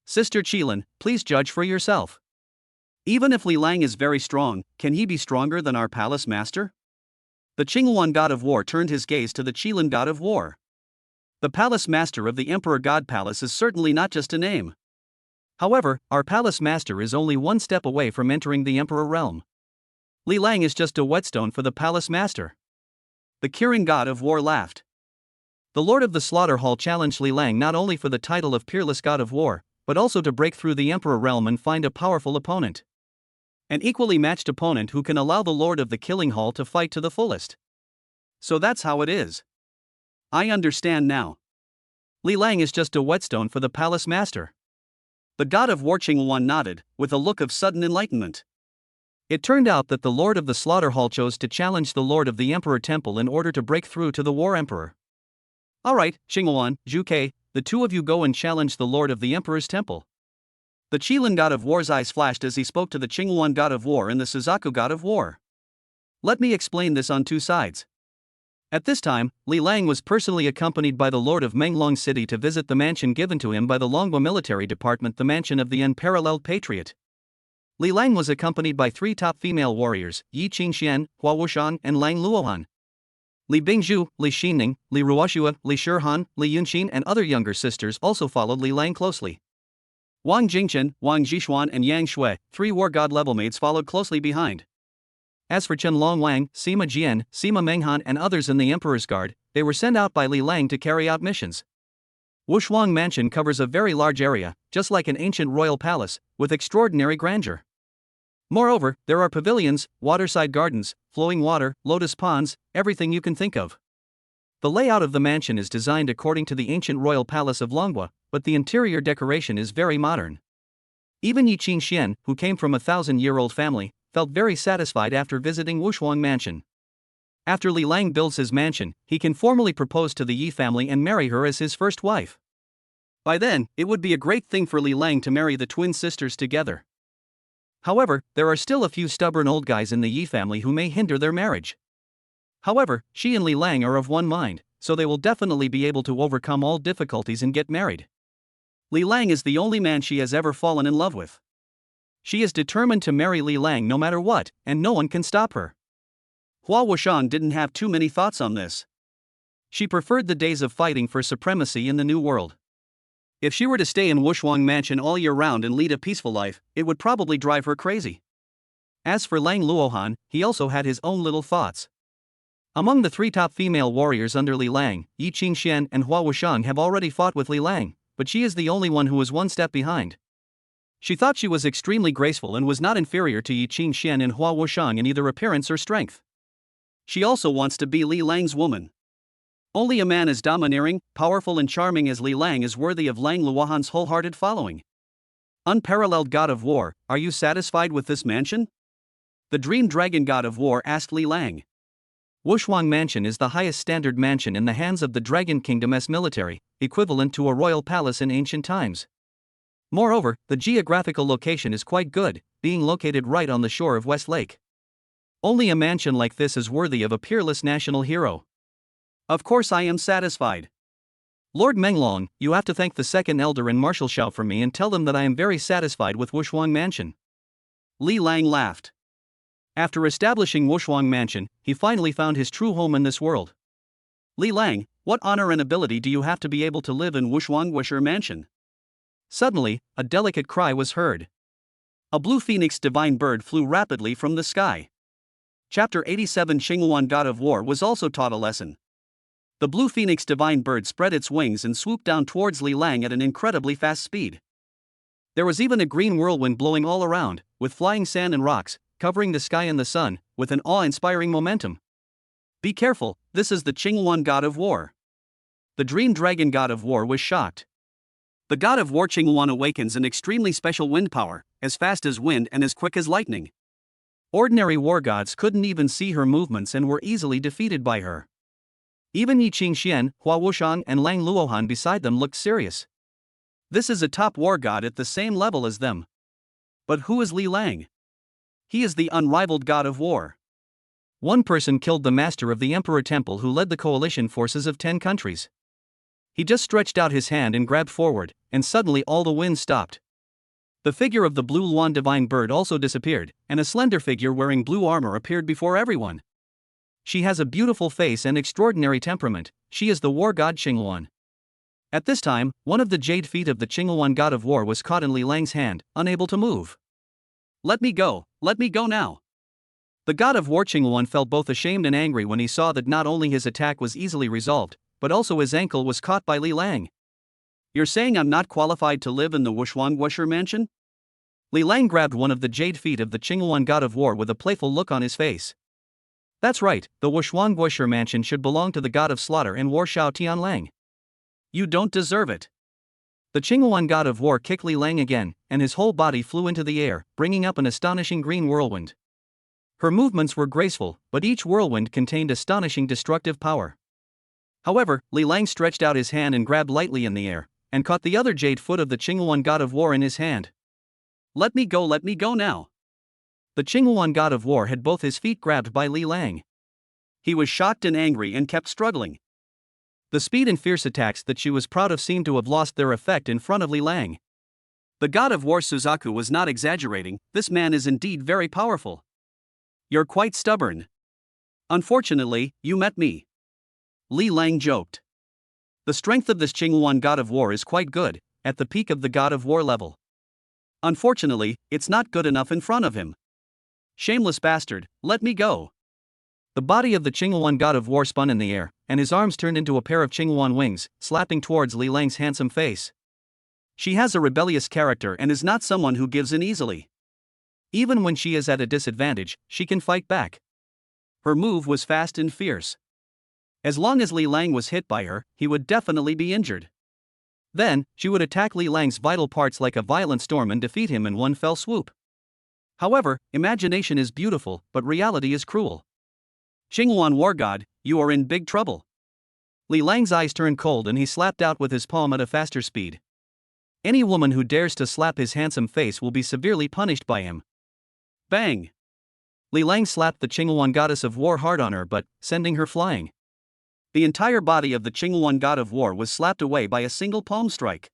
Sister Qilin, please judge for yourself. Even if Li Lang is very strong, can he be stronger than our palace master? The Qingluan god of war turned his gaze to the Qilin god of war. The palace master of the Emperor God Palace is certainly not just a name. However, our palace master is only one step away from entering the Emperor realm. Li Lang is just a whetstone for the palace master. The Kirin god of war laughed. The Lord of the Slaughter Hall challenged Li Lang not only for the title of peerless god of war, but also to break through the Emperor realm and find a powerful opponent. An equally matched opponent who can allow the Lord of the Killing Hall to fight to the fullest. So that's how it is. I understand now. Li Lang is just a whetstone for the palace master. The god of war Qingluan nodded, with a look of sudden enlightenment. It turned out that the Lord of the Slaughter Hall chose to challenge the Lord of the Emperor Temple in order to break through to the War Emperor. Alright, Qingluan, Zhu Ke, the two of you go and challenge the Lord of the Emperor's Temple. The Qilin god of war's eyes flashed as he spoke to the Qingluan god of war and the Suzaku god of war. Let me explain this on two sides. At this time, Li Lang was personally accompanied by the Lord of Menglong City to visit the mansion given to him by the Longbo Military Department, the mansion of the unparalleled patriot. Li Lang was accompanied by three top female warriors, Yi Qingxian, Hua Wushang, and Lang Luohan. Li Bingzhu, Li Xining, Li Ruoxua, Li Shihan, Li Yunqin and other younger sisters also followed Li Lang closely. Wang Jingchen, Wang Jixuan and Yang Shui, three war god level mates followed closely behind. As for Chen Long Wang, Sima Jian, Sima Menghan and others in the Emperor's Guard, they were sent out by Li Lang to carry out missions. Wushuang Mansion covers a very large area, just like an ancient royal palace, with extraordinary grandeur. Moreover, there are pavilions, waterside gardens, flowing water, lotus ponds, everything you can think of. The layout of the mansion is designed according to the ancient royal palace of Longhua, but the interior decoration is very modern. Even Yi Qingxian, who came from a 1,000-year-old family, felt very satisfied after visiting Wushuang Mansion. After Li Lang builds his mansion, he can formally propose to the Yi family and marry her as his first wife. By then, it would be a great thing for Li Lang to marry the twin sisters together. However, there are still a few stubborn old guys in the Yi family who may hinder their marriage. However, she and Li Lang are of one mind, so they will definitely be able to overcome all difficulties and get married. Li Lang is the only man she has ever fallen in love with. She is determined to marry Li Lang no matter what, and no one can stop her. Hua Wushang didn't have too many thoughts on this. She preferred the days of fighting for supremacy in the New World. If she were to stay in Wushuang Mansion all year round and lead a peaceful life, it would probably drive her crazy. As for Lang Luohan, he also had his own little thoughts. Among the three top female warriors under Li Lang, Yi Qingxian and Hua Wushang have already fought with Li Lang, but she is the only one who is one step behind. She thought she was extremely graceful and was not inferior to Yi Qingxian and Hua Wushang in either appearance or strength. She also wants to be Li Lang's woman. Only a man as domineering, powerful and charming as Li Lang is worthy of Lang Luohan's wholehearted following. Unparalleled god of war, are you satisfied with this mansion? The Dream Dragon god of war asked Li Lang. Wushuang Mansion is the highest standard mansion in the hands of the Dragon Kingdom's military, equivalent to a royal palace in ancient times. Moreover, the geographical location is quite good, being located right on the shore of West Lake. Only a mansion like this is worthy of a peerless national hero. Of course I am satisfied. Lord Menglong, you have to thank the second elder and Marshal Xiao for me and tell them that I am very satisfied with Wushuang Mansion. Li Lang laughed. After establishing Wushuang Mansion, he finally found his true home in this world. Li Lang, what honor and ability do you have to be able to live in Wushuang Wisher Mansion? Suddenly, a delicate cry was heard. A blue phoenix divine bird flew rapidly from the sky. Chapter 87 Xinghuan God of War was also taught a lesson. The blue phoenix divine bird spread its wings and swooped down towards Li Lang at an incredibly fast speed. There was even a green whirlwind blowing all around, with flying sand and rocks, covering the sky and the sun, with an awe-inspiring momentum. Be careful, this is the Xinghuan God of War. The Dream Dragon God of War was shocked. The God of War Xinghuan awakens an extremely special wind power, as fast as wind and as quick as lightning. Ordinary war gods couldn't even see her movements and were easily defeated by her. Even Yi Qingxian, Hua Wushang and Lang Luohan beside them looked serious. This is a top war god at the same level as them. But who is Li Lang? He is the unrivaled God of War. One person killed the master of the Emperor Temple who led the coalition forces of 10 countries. He just stretched out his hand and grabbed forward, and suddenly all the wind stopped. The figure of the blue Luan divine bird also disappeared, and a slender figure wearing blue armor appeared before everyone. She has a beautiful face and extraordinary temperament. She is the war god Xinghuan. At this time, one of the jade feet of the Xinghuan God of War was caught in Li Lang's hand, unable to move. Let me go now. The God of War Xinghuan felt both ashamed and angry when he saw that not only his attack was easily resolved, but also his ankle was caught by Li Lang. You're saying I'm not qualified to live in the Wushuang Wisher Mansion? Li Lang grabbed one of the jade feet of the Xinghuan God of War with a playful look on his face. That's right, the Wushuang Wisher Mansion should belong to the God of Slaughter and War Shao Tianlang. You don't deserve it. The Xinghuan God of War kicked Li Lang again, and his whole body flew into the air, bringing up an astonishing green whirlwind. Her movements were graceful, but each whirlwind contained astonishing destructive power. However, Li Lang stretched out his hand and grabbed lightly in the air, and caught the other jade foot of the Xinghuan God of War in his hand. Let me go now. The Xinghuan God of War had both his feet grabbed by Li Lang. He was shocked and angry and kept struggling. The speed and fierce attacks that she was proud of seemed to have lost their effect in front of Li Lang. The God of War Suzaku was not exaggerating, this man is indeed very powerful. You're quite stubborn. Unfortunately, you met me. Li Lang joked. The strength of this Xinghuan God of War is quite good, at the peak of the God of War level. Unfortunately, it's not good enough in front of him. Shameless bastard, let me go. The body of the Xinghuan God of War spun in the air, and his arms turned into a pair of Xinghuan wings, slapping towards Li Lang's handsome face. She has a rebellious character and is not someone who gives in easily. Even when she is at a disadvantage, she can fight back. Her move was fast and fierce. As long as Li Lang was hit by her, he would definitely be injured. Then, she would attack Li Lang's vital parts like a violent storm and defeat him in one fell swoop. However, imagination is beautiful, but reality is cruel. Xinghuan War God, you are in big trouble. Li Lang's eyes turned cold and he slapped out with his palm at a faster speed. Any woman who dares to slap his handsome face will be severely punished by him. Bang! Li Lang slapped the Xinghuan Goddess of War hard on her but, sending her flying. The entire body of the Xinghuan God of War was slapped away by a single palm strike.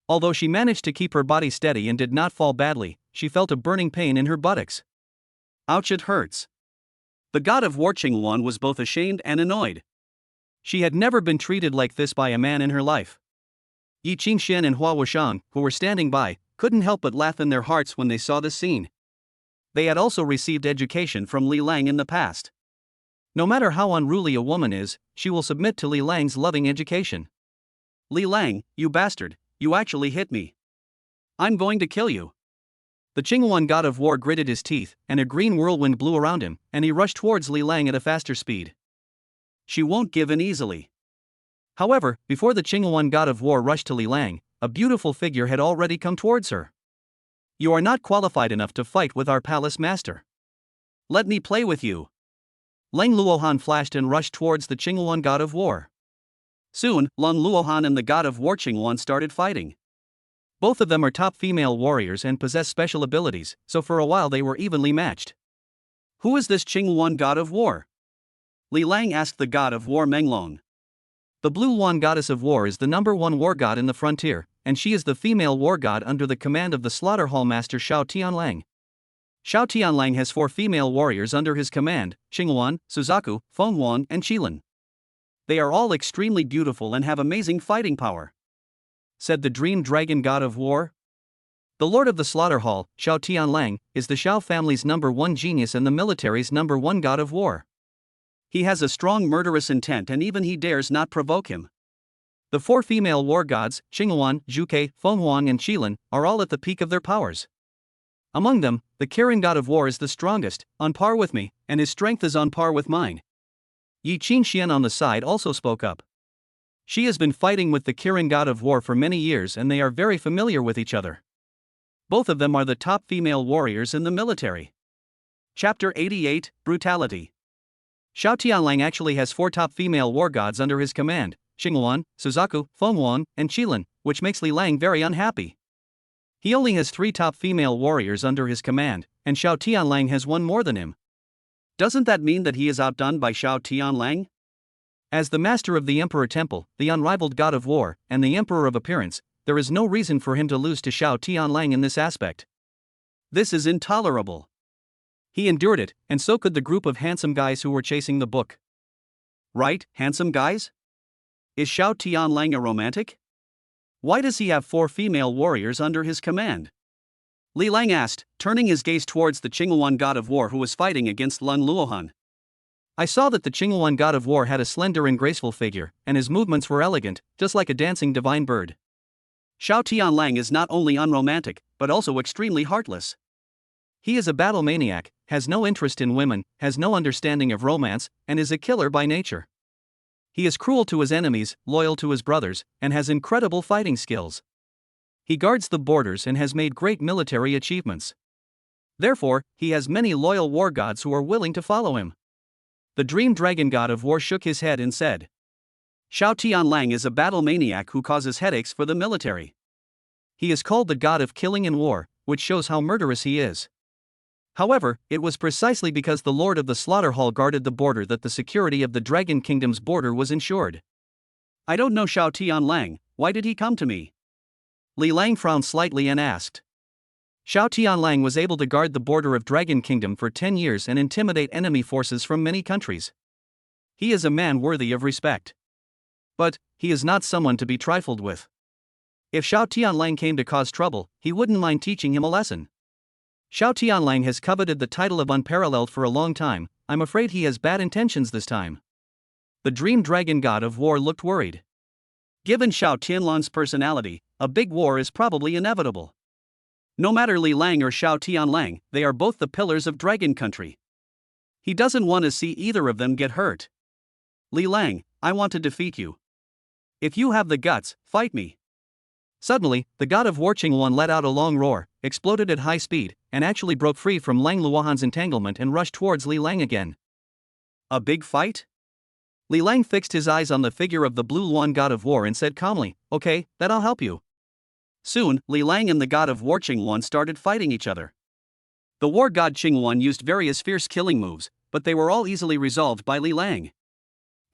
Although she managed to keep her body steady and did not fall badly, she felt a burning pain in her buttocks. Ouch, it hurts. The God of War Xinghuan was both ashamed and annoyed. She had never been treated like this by a man in her life. Yi Qingxian and Hua Wushang, who were standing by, couldn't help but laugh in their hearts when they saw this scene. They had also received education from Li Lang in the past. No matter how unruly a woman is, she will submit to Li Lang's loving education. Li Lang, you bastard, you actually hit me. I'm going to kill you. The Xinghuan God of War gritted his teeth, and a green whirlwind blew around him, and he rushed towards Li Lang at a faster speed. She won't give in easily. However, before the Xinghuan God of War rushed to Li Lang, a beautiful figure had already come towards her. You are not qualified enough to fight with our palace master. Let me play with you. Lang Luohan flashed and rushed towards the Qinghuan god of war. Soon, Lang Luohan and the god of war Qinghuan started fighting. Both of them are top female warriors and possess special abilities, so for a while they were evenly matched. Who is this Qinghuan god of war? Li Lang asked the god of war Menglong. The Blue Luan goddess of war is the #1 war god in the frontier, and she is the female war god under the command of the slaughter hall master Xiao Tianlang. Xiao Tianlang has 4 female warriors under his command: Qinghuan, Suzaku, Fenghuang, and Qilin. They are all extremely beautiful and have amazing fighting power, said the Dream Dragon god of war. The lord of the slaughter hall, Xiao Tianlang, is the Xiao family's #1 genius and the military's #1 god of war. He has a strong murderous intent and even he dares not provoke him. The 4 female war gods, Qinghuan, Zhuke, Fenghuang, and Qilin, are all at the peak of their powers. Among them, the Kirin god of war is the strongest, on par with me, and his strength is on par with mine. Yi Qingxian on the side also spoke up. She has been fighting with the Kirin god of war for many years and they are very familiar with each other. Both of them are the top female warriors in the military. Chapter 88, Brutality. Xiao Tianlang actually has 4 top female war gods under his command: Qinghuan, Suzaku, Fenghuang, and Qilin, which makes Li Lang very unhappy. He only has 3 top female warriors under his command, and Xiao Tianlang has 1 more than him. Doesn't that mean that he is outdone by Xiao Tianlang? As the master of the Emperor Temple, the unrivaled god of war, and the Emperor of Appearance, there is no reason for him to lose to Xiao Tianlang in this aspect. This is intolerable. He endured it, and so could the group of handsome guys who were chasing the book. Right, handsome guys? Is Xiao Tianlang a romantic? Why does he have 4 female warriors under his command? Li Lang asked, turning his gaze towards the Qinghuan god of war who was fighting against Lang Luohan. I saw that the Qinghuan god of war had a slender and graceful figure, and his movements were elegant, just like a dancing divine bird. Xiao Tianlang is not only unromantic, but also extremely heartless. He is a battle maniac, has no interest in women, has no understanding of romance, and is a killer by nature. He is cruel to his enemies, loyal to his brothers, and has incredible fighting skills. He guards the borders and has made great military achievements. Therefore, he has many loyal war gods who are willing to follow him. The Dream Dragon god of war shook his head and said, Xiao Tianlang is a battle maniac who causes headaches for the military. He is called the god of killing and war, which shows how murderous he is. However, it was precisely because the Lord of the Slaughter Hall guarded the border that the security of the Dragon Kingdom's border was ensured. I don't know Xiao Tianlang, why did he come to me? Li Lang frowned slightly and asked. Xiao Tianlang was able to guard the border of Dragon Kingdom for 10 years and intimidate enemy forces from many countries. He is a man worthy of respect. But, he is not someone to be trifled with. If Xiao Tianlang came to cause trouble, he wouldn't mind teaching him a lesson. Xiao Tianlang has coveted the title of unparalleled for a long time. I'm afraid he has bad intentions this time. The Dream Dragon god of war looked worried. Given Xiao Tianlang's personality, a big war is probably inevitable. No matter Li Lang or Xiao Tianlang, they are both the pillars of Dragon Country. He doesn't want to see either of them get hurt. Li Lang, I want to defeat you. If you have the guts, fight me. Suddenly, the god of war Qinghuan let out a long roar, exploded at high speed, and actually broke free from Lang Luohan's entanglement and rushed towards Li Lang again. A big fight? Li Lang fixed his eyes on the figure of the Blue Luan god of war and said calmly, okay, that I'll help you. Soon, Li Lang and the god of war Qinghuan started fighting each other. The war god Qinghuan used various fierce killing moves, but they were all easily resolved by Li Lang.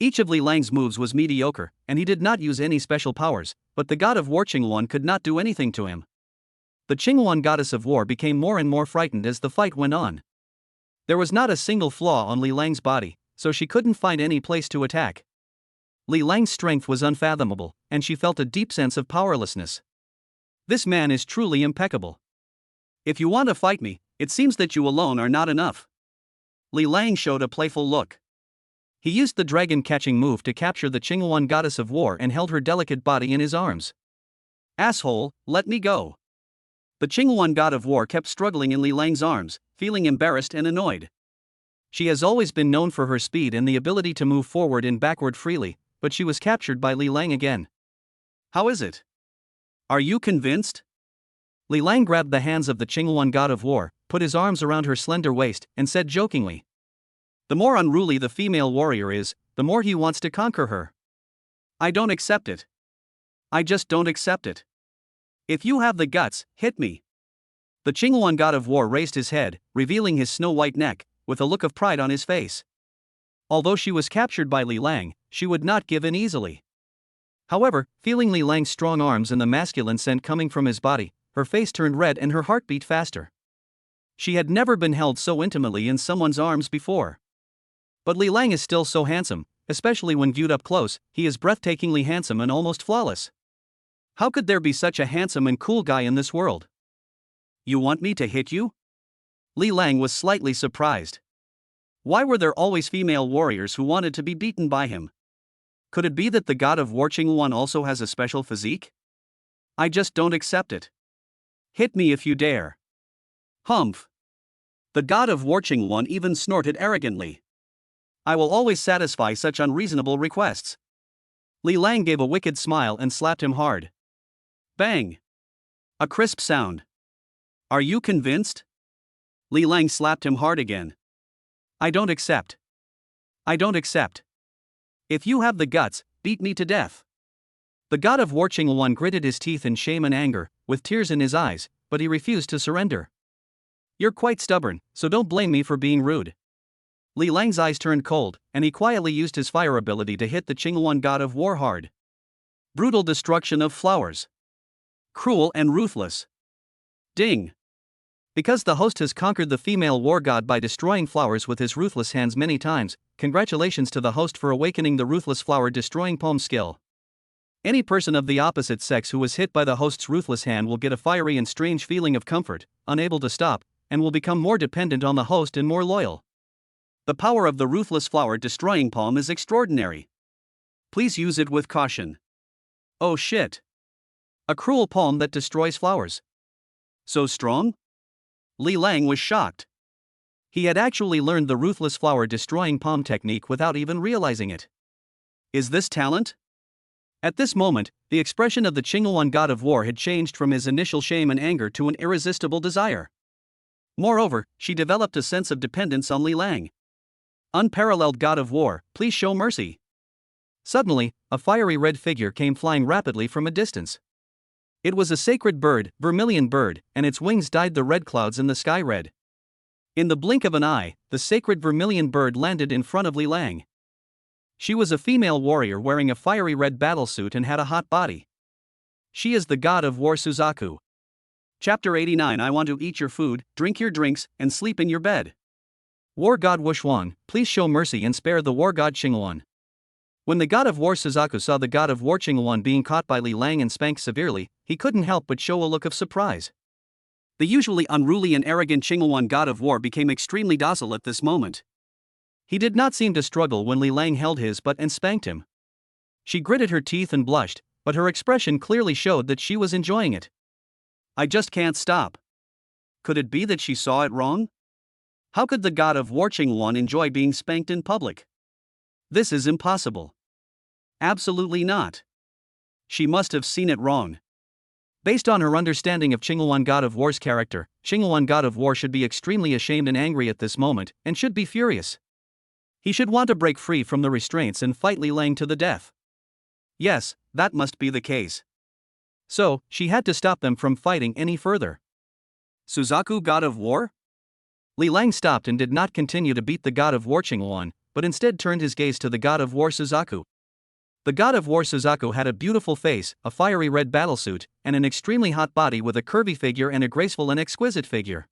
Each of Li Lang's moves was mediocre, and he did not use any special powers, but the god of war Qinghuan could not do anything to him. The Qinghuan goddess of war became more and more frightened as the fight went on. There was not a single flaw on Li Lang's body, so she couldn't find any place to attack. Li Lang's strength was unfathomable, and she felt a deep sense of powerlessness. This man is truly impeccable. If you want to fight me, it seems that you alone are not enough. Li Lang showed a playful look. He used the dragon-catching move to capture the Qinghuan goddess of war and held her delicate body in his arms. Asshole, let me go. The Qinghuan god of war kept struggling in Li Lang's arms, feeling embarrassed and annoyed. She has always been known for her speed and the ability to move forward and backward freely, but she was captured by Li Lang again. How is it? Are you convinced? Li Lang grabbed the hands of the Qinghuan god of war, put his arms around her slender waist, and said jokingly. The more unruly the female warrior is, the more he wants to conquer her. I don't accept it. I just don't accept it. If you have the guts, hit me. The Qinghuan god of war raised his head, revealing his snow-white neck, with a look of pride on his face. Although she was captured by Li Lang, she would not give in easily. However, feeling Li Lang's strong arms and the masculine scent coming from his body, her face turned red and her heart beat faster. She had never been held so intimately in someone's arms before. But Li Lang is still so handsome, especially when viewed up close. He is breathtakingly handsome and almost flawless. How could there be such a handsome and cool guy in this world? You want me to hit you? Li Lang was slightly surprised. Why were there always female warriors who wanted to be beaten by him? Could it be that the god of war Qinghuan also has a special physique? I just don't accept it. Hit me if you dare. Humph. The god of war Qinghuan even snorted arrogantly. I will always satisfy such unreasonable requests. Li Lang gave a wicked smile and slapped him hard. Bang! A crisp sound. Are you convinced? Li Lang slapped him hard again. I don't accept. I don't accept. If you have the guts, beat me to death. The god of war Qinghuan gritted his teeth in shame and anger, with tears in his eyes, but he refused to surrender. You're quite stubborn, so don't blame me for being rude. Li Lang's eyes turned cold, and he quietly used his fire ability to hit the Qinghuan god of war hard. Brutal destruction of flowers. Cruel and ruthless. Ding. Because the host has conquered the female war god by destroying flowers with his ruthless hands many times, congratulations to the host for awakening the ruthless flower destroying poem skill. Any person of the opposite sex who was hit by the host's ruthless hand will get a fiery and strange feeling of comfort, unable to stop, and will become more dependent on the host and more loyal. The power of the ruthless flower destroying poem is extraordinary. Please use it with caution. Oh shit. A cruel poem that destroys flowers. So strong? Li Lang was shocked. He had actually learned the ruthless flower destroying palm technique without even realizing it. Is this talent? At this moment, the expression of the Qinghuan god of war had changed from his initial shame and anger to an irresistible desire. Moreover, she developed a sense of dependence on Li Lang. Unparalleled god of war, please show mercy. Suddenly, a fiery red figure came flying rapidly from a distance. It was a sacred bird, vermilion bird, and its wings dyed the red clouds in the sky red. In the blink of an eye, the sacred vermilion bird landed in front of Li Lang. She was a female warrior wearing a fiery red battlesuit and had a hot body. She is the god of war Suzaku. Chapter 89. I want to eat your food, drink your drinks, and sleep in your bed. War god Wushuang, please show mercy and spare the war god Qinghuan. When the god of war Suzaku saw the god of war Qinghuan being caught by Li Lang and spanked severely, he couldn't help but show a look of surprise. The usually unruly and arrogant Qinghuan god of war became extremely docile at this moment. He did not seem to struggle when Li Lang held his butt and spanked him. She gritted her teeth and blushed, but her expression clearly showed that she was enjoying it. I just can't stop. Could it be that she saw it wrong? How could the god of war Qinghuan enjoy being spanked in public? This is impossible. Absolutely not. She must have seen it wrong. Based on her understanding of Qinghuan god of war's character, Qinghuan god of war should be extremely ashamed and angry at this moment, and should be furious. He should want to break free from the restraints and fight Li Lang to the death. Yes, that must be the case. So, she had to stop them from fighting any further. Suzaku god of war? Li Lang stopped and did not continue to beat the god of war Qinghuan, but instead turned his gaze to the god of war Suzaku. The god of war Suzaku had a beautiful face, a fiery red battlesuit, and an extremely hot body with a curvy figure and a graceful and exquisite figure.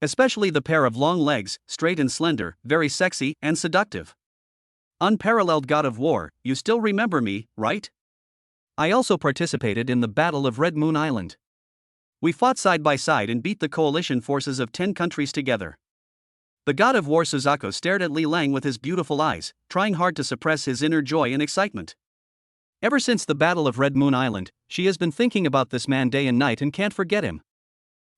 Especially the pair of long legs, straight and slender, very sexy and seductive. Unparalleled god of war, you still remember me, right? I also participated in the Battle of Red Moon Island. We fought side by side and beat the coalition forces of 10 countries together. The god of war Suzaku stared at Li Lang with his beautiful eyes, trying hard to suppress his inner joy and excitement. Ever since the Battle of Red Moon Island, she has been thinking about this man day and night and can't forget him.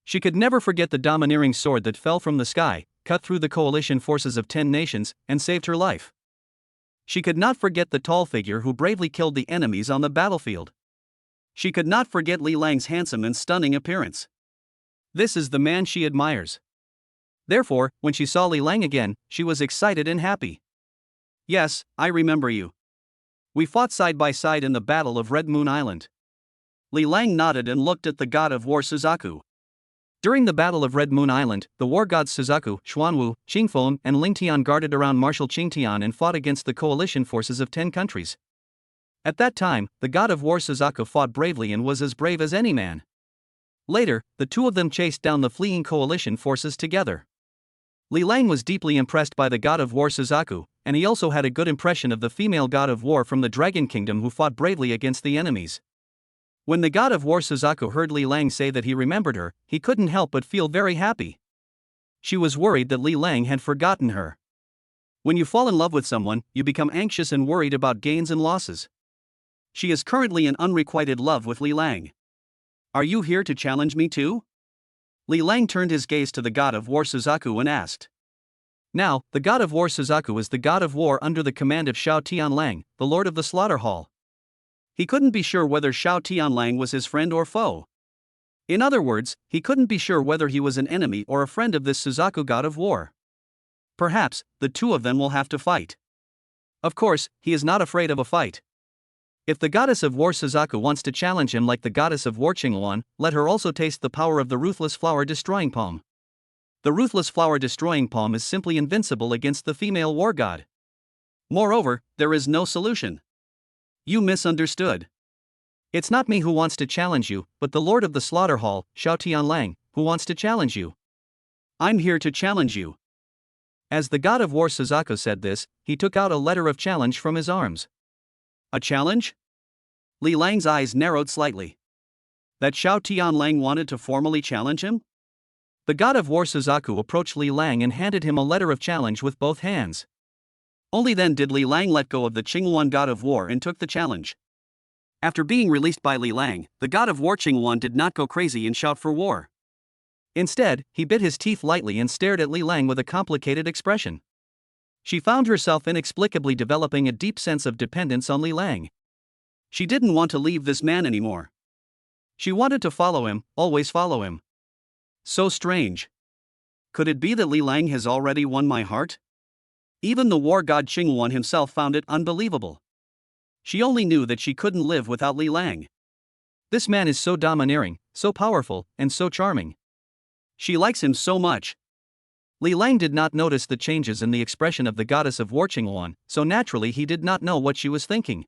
She could never forget the domineering sword that fell from the sky, cut through the coalition forces of 10 nations, and saved her life. She could not forget the tall figure who bravely killed the enemies on the battlefield. She could not forget Li Lang's handsome and stunning appearance. This is the man she admires. Therefore, when she saw Li Lang again, she was excited and happy. Yes, I remember you. We fought side by side in the Battle of Red Moon Island. Li Lang nodded and looked at the god of war Suzaku. During the Battle of Red Moon Island, the war gods Suzaku, Xuanwu, Qingfeng, and Lingtian guarded around Marshal Qingtian and fought against the coalition forces of 10 countries. At that time, the god of war Suzaku fought bravely and was as brave as any man. Later, the two of them chased down the fleeing coalition forces together. Li Lang was deeply impressed by the god of war Suzaku, and he also had a good impression of the female god of war from the Dragon Kingdom who fought bravely against the enemies. When the god of war Suzaku heard Li Lang say that he remembered her, he couldn't help but feel very happy. She was worried that Li Lang had forgotten her. When you fall in love with someone, you become anxious and worried about gains and losses. She is currently in unrequited love with Li Lang. Are you here to challenge me too? Li Lang turned his gaze to the god of war Suzaku and asked. Now, the god of war Suzaku is the god of war under the command of Shao Tianlang, the lord of the slaughter hall. He couldn't be sure whether Shao Tianlang was his friend or foe. In other words, he couldn't be sure whether he was an enemy or a friend of this Suzaku god of war. Perhaps, the two of them will have to fight. Of course, he is not afraid of a fight. If the goddess of war Suzaku wants to challenge him like the goddess of war Qingluan, let her also taste the power of the ruthless flower destroying palm. The ruthless flower destroying palm is simply invincible against the female war god. Moreover, there is no solution. You misunderstood. It's not me who wants to challenge you, but the lord of the slaughter hall, Shao Tianlang, who wants to challenge you. I'm here to challenge you. As the god of war Suzaku said this, he took out a letter of challenge from his arms. A challenge? Li Lang's eyes narrowed slightly. That Shao Tianlang wanted to formally challenge him? The god of war Suzaku approached Li Lang and handed him a letter of challenge with both hands. Only then did Li Lang let go of the Qingluan god of war and took the challenge. After being released by Li Lang, the god of war Qingluan did not go crazy and shout for war. Instead, he bit his teeth lightly and stared at Li Lang with a complicated expression. She found herself inexplicably developing a deep sense of dependence on Li Lang. She didn't want to leave this man anymore. She wanted to follow him, always follow him. So strange. Could it be that Li Lang has already won my heart? Even the war god Qingluan himself found it unbelievable. She only knew that she couldn't live without Li Lang. This man is so domineering, so powerful, and so charming. She likes him so much. Li Lang did not notice the changes in the expression of the goddess of war Qingluan, so naturally he did not know what she was thinking.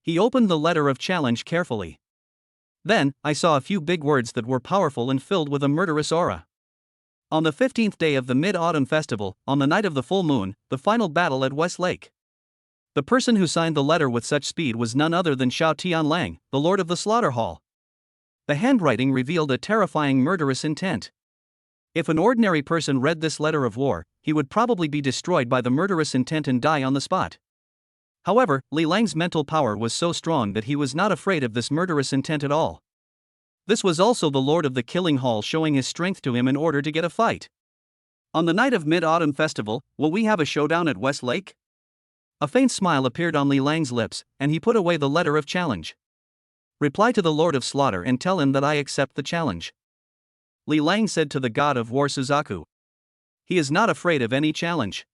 He opened the letter of challenge carefully. Then, I saw a few big words that were powerful and filled with a murderous aura. On the 15th day of the Mid-Autumn Festival, on the night of the full moon, the final battle at West Lake. The person who signed the letter with such speed was none other than Shao Tianlang, the lord of the slaughter hall. The handwriting revealed a terrifying murderous intent. If an ordinary person read this letter of war, he would probably be destroyed by the murderous intent and die on the spot. However, Li Lang's mental power was so strong that he was not afraid of this murderous intent at all. This was also the lord of the killing hall showing his strength to him in order to get a fight. On the night of Mid-Autumn Festival, will we have a showdown at West Lake? A faint smile appeared on Li Lang's lips, and he put away the letter of challenge. Reply to the Lord of Slaughter and tell him that I accept the challenge. Li Lang said to the god of war Suzaku. He is not afraid of any challenge.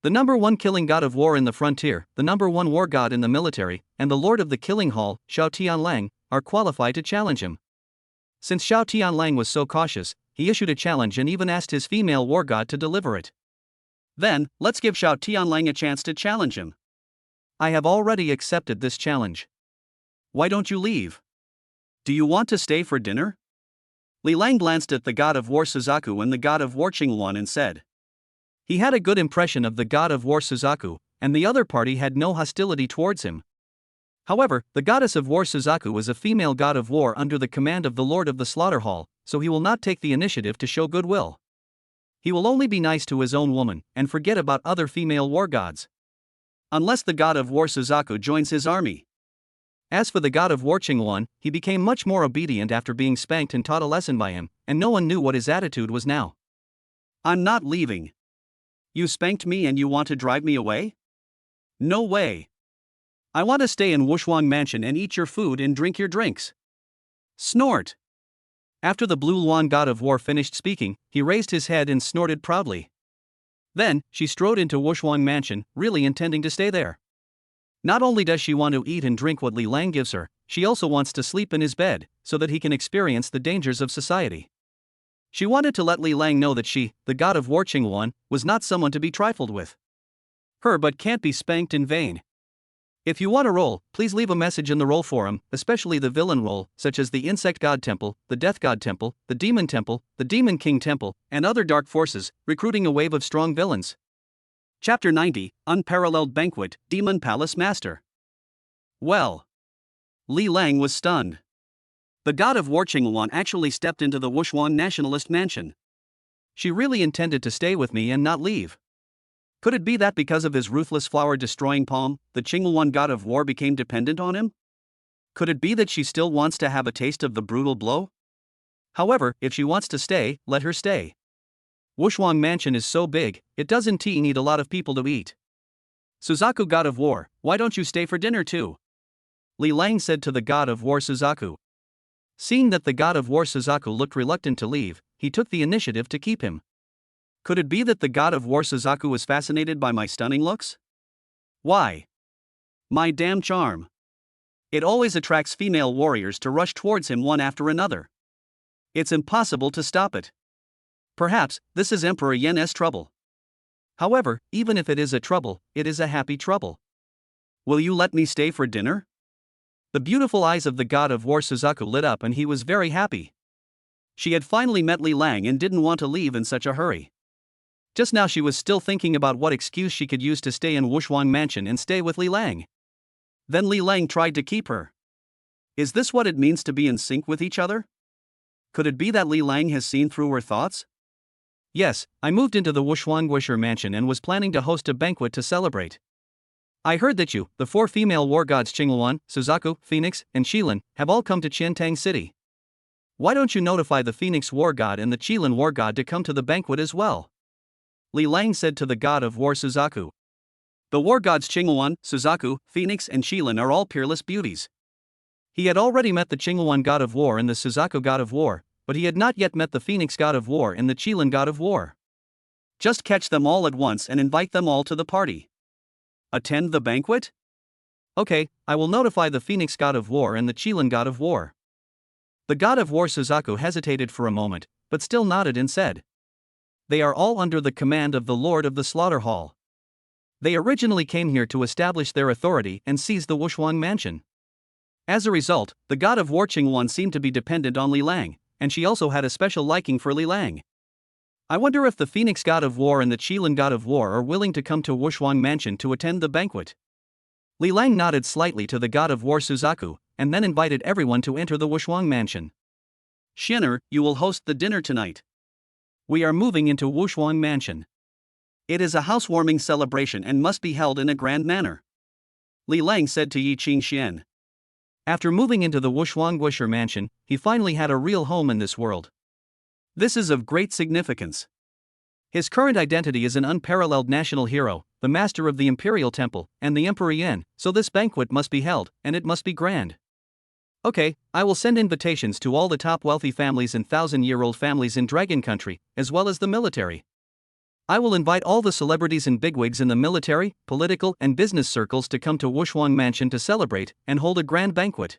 The #1 killing god of war in the frontier, the #1 war god in the military, and the lord of the killing hall, Shao Tianlang, are qualified to challenge him. Since Shao Tianlang was so cautious, he issued a challenge and even asked his female war god to deliver it. Then, let's give Shao Tianlang a chance to challenge him. I have already accepted this challenge. Why don't you leave? Do you want to stay for dinner? Li Lang glanced at the god of war Suzaku and the god of war Qingluan and said. He had a good impression of the god of war Suzaku, and the other party had no hostility towards him. However, the goddess of war Suzaku is a female god of war under the command of the lord of the slaughter hall, so he will not take the initiative to show goodwill. He will only be nice to his own woman, and forget about other female war gods. Unless the god of war Suzaku joins his army. As for the god of war Qingluan, he became much more obedient after being spanked and taught a lesson by him, and no one knew what his attitude was now. I'm not leaving. You spanked me and you want to drive me away? No way. I want to stay in Wushuang Mansion and eat your food and drink your drinks. Snort. After the Blue Luan god of war finished speaking, he raised his head and snorted proudly. Then, she strode into Wushuang Mansion, really intending to stay there. Not only does she want to eat and drink what Li Lang gives her, she also wants to sleep in his bed, so that he can experience the dangers of society. She wanted to let Li Lang know that she, the god of war Qingluan, was not someone to be trifled with. Her but can't be spanked in vain. If you want a role, please leave a message in the role forum, especially the villain role, such as the Insect God Temple, the Death God Temple, the Demon Temple, the Demon King Temple, and other dark forces, recruiting a wave of strong villains. Chapter 90, Unparalleled Banquet, Demon Palace Master. Well. Li Lang was stunned. The god of war Qingluan actually stepped into the Wushuan nationalist mansion. She really intended to stay with me and not leave. Could it be that because of his ruthless flower-destroying palm, the Qingluan god of war became dependent on him? Could it be that she still wants to have a taste of the brutal blow? However, if she wants to stay, let her stay. Wushuang Mansion is so big, it doesn't need a lot of people to eat. Suzaku god of war, why don't you stay for dinner too? Li Lang said to the god of war Suzaku. Seeing that the god of war Suzaku looked reluctant to leave, he took the initiative to keep him. Could it be that the god of war Suzaku was fascinated by my stunning looks? Why? My damn charm. It always attracts female warriors to rush towards him one after another. It's impossible to stop it. Perhaps, this is Emperor Yen's trouble. However, even if it is a trouble, it is a happy trouble. Will you let me stay for dinner? The beautiful eyes of the god of war Suzaku lit up and he was very happy. She had finally met Li Lang and didn't want to leave in such a hurry. Just now she was still thinking about what excuse she could use to stay in Wushuang Mansion and stay with Li Lang. Then Li Lang tried to keep her. Is this what it means to be in sync with each other? Could it be that Li Lang has seen through her thoughts? Yes, I moved into the Wushuang Mansion and was planning to host a banquet to celebrate. I heard that you, the 4 female war gods Qingluan, Suzaku, Phoenix, and Qilin, have all come to Qiantang City. Why don't you notify the Phoenix war god and the Qilin war god to come to the banquet as well? Li Lang said to the god of war Suzaku. The war gods Qingluan, Suzaku, Phoenix and Qilin are all peerless beauties. He had already met the Qingluan god of war and the Suzaku god of war, but he had not yet met the Phoenix god of war and the Qilin god of war. Just catch them all at once and invite them all to the party. Attend the banquet? Okay, I will notify the Phoenix god of war and the Qilin god of war. The god of war Suzaku hesitated for a moment, but still nodded and said. They are all under the command of the Lord of the Slaughter Hall. They originally came here to establish their authority and seize the Wushuang Mansion. As a result, the god of war Qingluan seemed to be dependent on Li Lang, and she also had a special liking for Li Lang. I wonder if the Phoenix god of war and the Qilin god of war are willing to come to Wushuang Mansion to attend the banquet. Li Lang nodded slightly to the god of war Suzaku, and then invited everyone to enter the Wushuang Mansion. Xener, you will host the dinner tonight. We are moving into Wushuang Mansion. It is a housewarming celebration and must be held in a grand manner. Li Lang said to Yi Qingxian. After moving into the Wushuang Mansion, he finally had a real home in this world. This is of great significance. His current identity is an unparalleled national hero, the master of the Imperial Temple, and the Emperor Yen, so this banquet must be held, and it must be grand. Okay, I will send invitations to all the top wealthy families and 1,000-year-old families in Dragon Country, as well as the military. I will invite all the celebrities and bigwigs in the military, political, and business circles to come to Wushuang Mansion to celebrate and hold a grand banquet.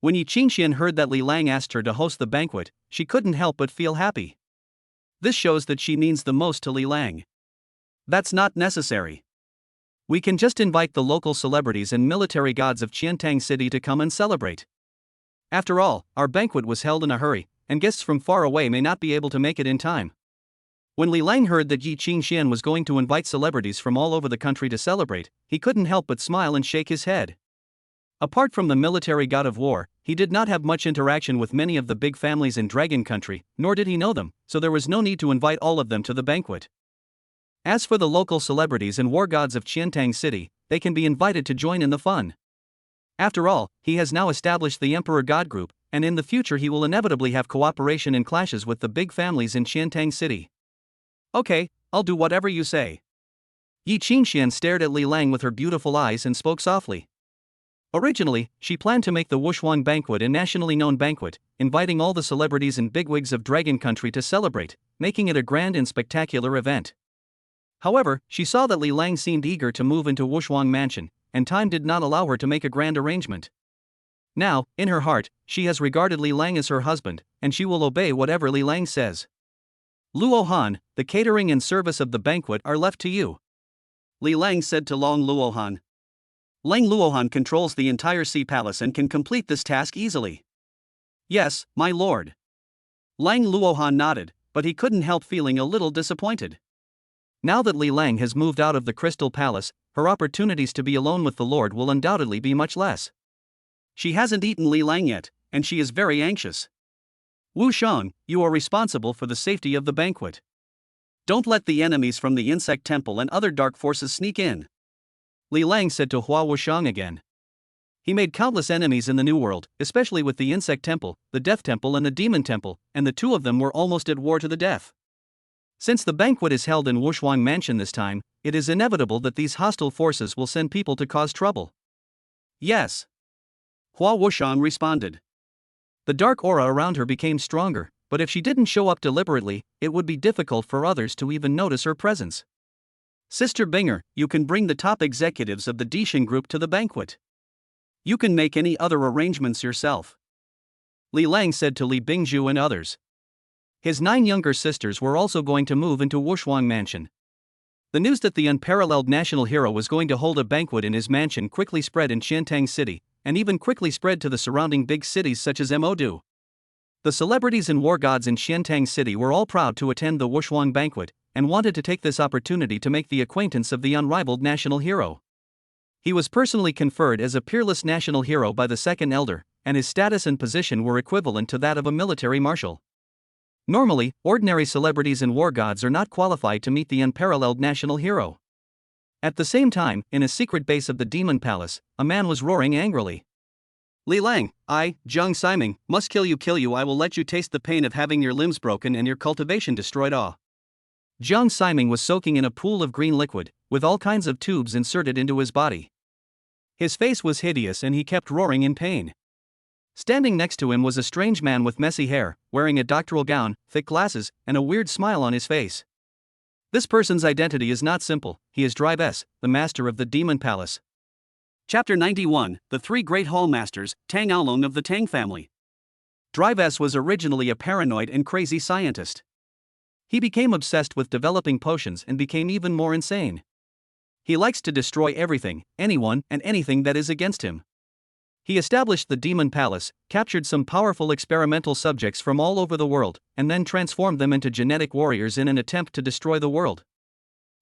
When Yi Qingxian heard that Li Lang asked her to host the banquet, she couldn't help but feel happy. This shows that she means the most to Li Lang. That's not necessary. We can just invite the local celebrities and military gods of Qiantang City to come and celebrate. After all, our banquet was held in a hurry, and guests from far away may not be able to make it in time. When Li Lang heard that Yi Qingxian was going to invite celebrities from all over the country to celebrate, he couldn't help but smile and shake his head. Apart from the military god of war, he did not have much interaction with many of the big families in Dragon Country, nor did he know them, so there was no need to invite all of them to the banquet. As for the local celebrities and war gods of Qiantang City, they can be invited to join in the fun. After all, he has now established the Emperor God Group, and in the future he will inevitably have cooperation and clashes with the big families in Qiantang City. Okay, I'll do whatever you say. Yi Qingxian stared at Li Lang with her beautiful eyes and spoke softly. Originally, she planned to make the Wushuang banquet a nationally known banquet, inviting all the celebrities and bigwigs of Dragon Country to celebrate, making it a grand and spectacular event. However, she saw that Li Lang seemed eager to move into Wushuang Mansion, and time did not allow her to make a grand arrangement. Now, in her heart, she has regarded Li Lang as her husband, and she will obey whatever Li Lang says. Luo Han, the catering and service of the banquet are left to you, Li Lang said to Long Luohan. Lang Luohan controls the entire Sea Palace and can complete this task easily. Yes, my lord. Lang Luohan nodded, but he couldn't help feeling a little disappointed. Now that Li Lang has moved out of the Crystal Palace, her opportunities to be alone with the Lord will undoubtedly be much less. She hasn't eaten Li Lang yet, and she is very anxious. Wu Shang, you are responsible for the safety of the banquet. Don't let the enemies from the Insect Temple and other dark forces sneak in, Li Lang said to Hua Wushang again. He made countless enemies in the New World, especially with the Insect Temple, the Death Temple and the Demon Temple, and the two of them were almost at war to the death. Since the banquet is held in Wushuang Mansion this time, it is inevitable that these hostile forces will send people to cause trouble. Yes, Hua Wushang responded. The dark aura around her became stronger, but if she didn't show up deliberately, it would be difficult for others to even notice her presence. Sister Binger, you can bring the top executives of the Dishin group to the banquet. You can make any other arrangements yourself, Li Lang said to Li Bingzhu and others. His 9 younger sisters were also going to move into Wushuang Mansion. The news that the unparalleled national hero was going to hold a banquet in his mansion quickly spread in Xiantang City, and even quickly spread to the surrounding big cities such as Modu. The celebrities and war gods in Xiantang City were all proud to attend the Wushuang banquet, and wanted to take this opportunity to make the acquaintance of the unrivaled national hero. He was personally conferred as a peerless national hero by the second elder, and his status and position were equivalent to that of a military marshal. Normally, ordinary celebrities and war gods are not qualified to meet the unparalleled national hero. At the same time, in a secret base of the Demon Palace, a man was roaring angrily. Li Lang, I, Zhang Siming, must kill you, I will let you taste the pain of having your limbs broken and your cultivation destroyed. Zhang Siming was soaking in a pool of green liquid, with all kinds of tubes inserted into his body. His face was hideous and he kept roaring in pain. Standing next to him was a strange man with messy hair, wearing a doctoral gown, thick glasses, and a weird smile on his face. This person's identity is not simple, he is Drive S, the master of the Demon Palace. Chapter 91, The 3 Great Hall Masters, Tang Aolong of the Tang family. Drive S was originally a paranoid and crazy scientist. He became obsessed with developing potions and became even more insane. He likes to destroy everything, anyone, and anything that is against him. He established the Demon Palace, captured some powerful experimental subjects from all over the world, and then transformed them into genetic warriors in an attempt to destroy the world.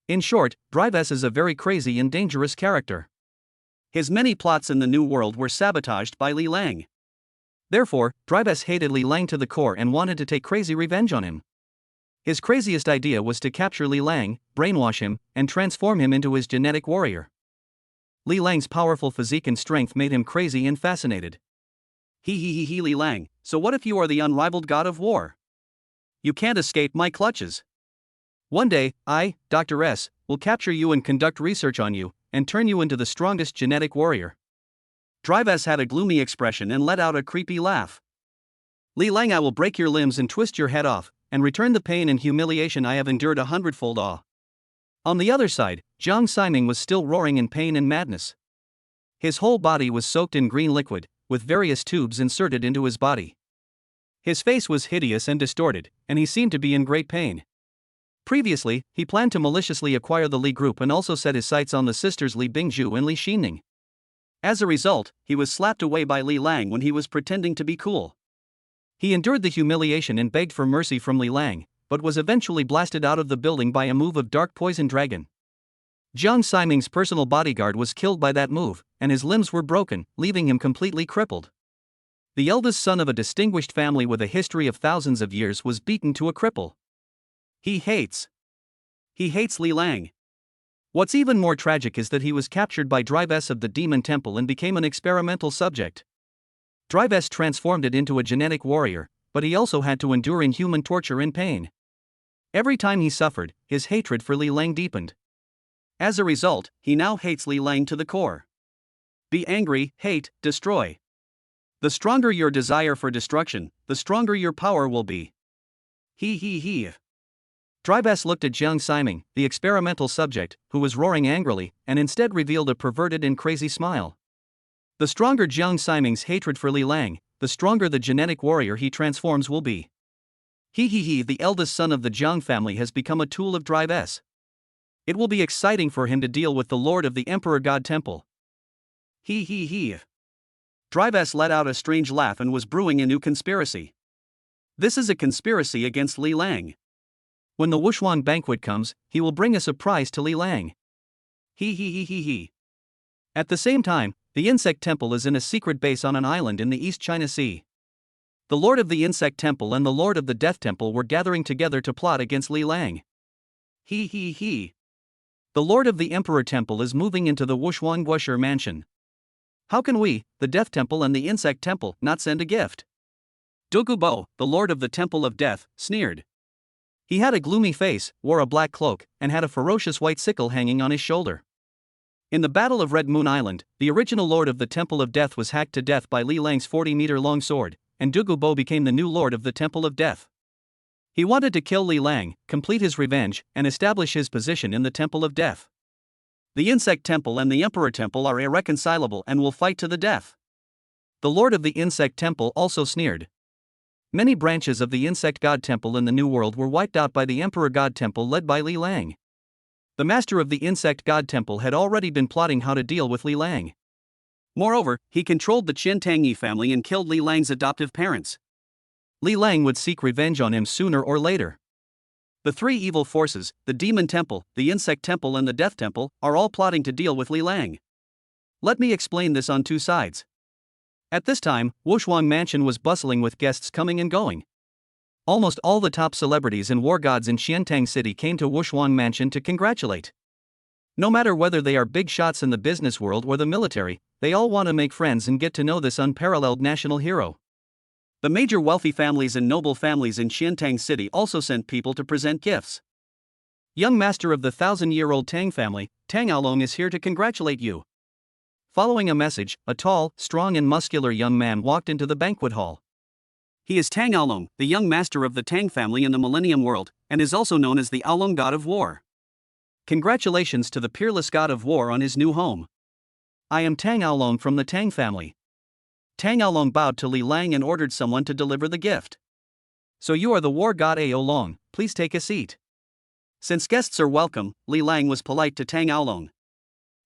In short, Drive S is a very crazy and dangerous character. His many plots in the New World were sabotaged by Li Lang. Therefore, Drive S hated Li Lang to the core and wanted to take crazy revenge on him. His craziest idea was to capture Li Lang, brainwash him, and transform him into his genetic warrior. Li Lang's powerful physique and strength made him crazy and fascinated. He Li Lang, so what if you are the unrivaled god of war? You can't escape my clutches. One day, I, Dr. S, will capture you and conduct research on you, and turn you into the strongest genetic warrior. Drive S had a gloomy expression and let out a creepy laugh. Li Lang, I will break your limbs and twist your head off, and return the pain and humiliation I have endured 100-fold. On the other side, Zhang Siming was still roaring in pain and madness. His whole body was soaked in green liquid, with various tubes inserted into his body. His face was hideous and distorted, and he seemed to be in great pain. Previously, he planned to maliciously acquire the Li group and also set his sights on the sisters Li Bingzhu and Li Xining. As a result, he was slapped away by Li Lang when he was pretending to be cool. He endured the humiliation and begged for mercy from Li Lang, but was eventually blasted out of the building by a move of Dark Poison Dragon. Zhang Siming's personal bodyguard was killed by that move, and his limbs were broken, leaving him completely crippled. The eldest son of a distinguished family with a history of thousands of years was beaten to a cripple. He hates Li Lang. What's even more tragic is that he was captured by Drive S of the Demon Temple and became an experimental subject. Drive S transformed it into a genetic warrior, but he also had to endure inhuman torture and pain. Every time he suffered, his hatred for Li Lang deepened. As a result, he now hates Li Lang to the core. Be angry, hate, destroy. The stronger your desire for destruction, the stronger your power will be. He. Drybes looked at Jiang Siming, the experimental subject, who was roaring angrily, and instead revealed a perverted and crazy smile. The stronger Jiang Siming's hatred for Li Lang, the stronger the genetic warrior he transforms will be. He, the eldest son of the Jiang family has become a tool of Drybes. It will be exciting for him to deal with the Lord of the Emperor God Temple. He. Drybes let out a strange laugh and was brewing a new conspiracy. This is a conspiracy against Li Lang. When the Wushuang banquet comes, he will bring a surprise to Li Lang. He. At the same time, the Insect Temple is in a secret base on an island in the East China Sea. The Lord of the Insect Temple and the Lord of the Death Temple were gathering together to plot against Li Lang. He. The Lord of the Emperor Temple is moving into the Wushuang Guosher mansion. How can we, the Death Temple and the Insect Temple, not send a gift? Dugubo, the Lord of the Temple of Death, sneered. He had a gloomy face, wore a black cloak, and had a ferocious white sickle hanging on his shoulder. In the Battle of Red Moon Island, the original Lord of the Temple of Death was hacked to death by Li Lang's 40-meter-long sword, and Dugubo became the new Lord of the Temple of Death. He wanted to kill Li Lang, complete his revenge, and establish his position in the Temple of Death. The Insect Temple and the Emperor Temple are irreconcilable and will fight to the death. The Lord of the Insect Temple also sneered. Many branches of the Insect God Temple in the New World were wiped out by the Emperor God Temple led by Li Lang. The master of the Insect God Temple had already been plotting how to deal with Li Lang. Moreover, he controlled the Chen Tangyi family and killed Li Lang's adoptive parents. Li Lang would seek revenge on him sooner or later. The three evil forces, the Demon Temple, the Insect Temple and the Death Temple, are all plotting to deal with Li Lang. Let me explain this on two sides. At this time, Wushuang Mansion was bustling with guests coming and going. Almost all the top celebrities and war gods in Xiantang City came to Wushuang Mansion to congratulate. No matter whether they are big shots in the business world or the military, they all want to make friends and get to know this unparalleled national hero. The major wealthy families and noble families in Xiantang City also sent people to present gifts. Young master of the 1,000-year-old Tang family, Tang Aolong is here to congratulate you. Following a message, a tall, strong and muscular young man walked into the banquet hall. He is Tang Aolong, the young master of the Tang family in the Millennium World, and is also known as the Aolong God of War. Congratulations to the peerless God of War on his new home. I am Tang Aolong from the Tang family. Tang Aolong bowed to Li Lang and ordered someone to deliver the gift. So you are the war god Aolong, please take a seat. Since guests are welcome, Li Lang was polite to Tang Aolong.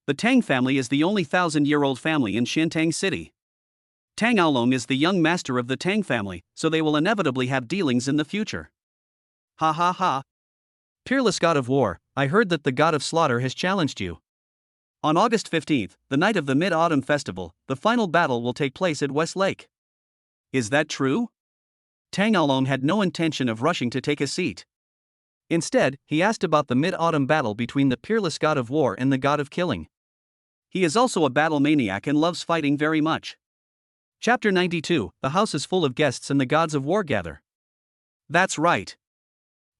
The Tang family is the only 1,000-year-old family in Xiantang City. Tang Aolong is the young master of the Tang family, so they will inevitably have dealings in the future. Ha. Peerless God of War, I heard that the God of Slaughter has challenged you. On August 15th, the night of the Mid-Autumn Festival, the final battle will take place at West Lake. Is that true? Tang Aolong had no intention of rushing to take a seat. Instead, he asked about the Mid-Autumn battle between the peerless God of War and the God of Killing. He is also a battle maniac and loves fighting very much. Chapter 92, The house is full of guests and the gods of war gather. That's right.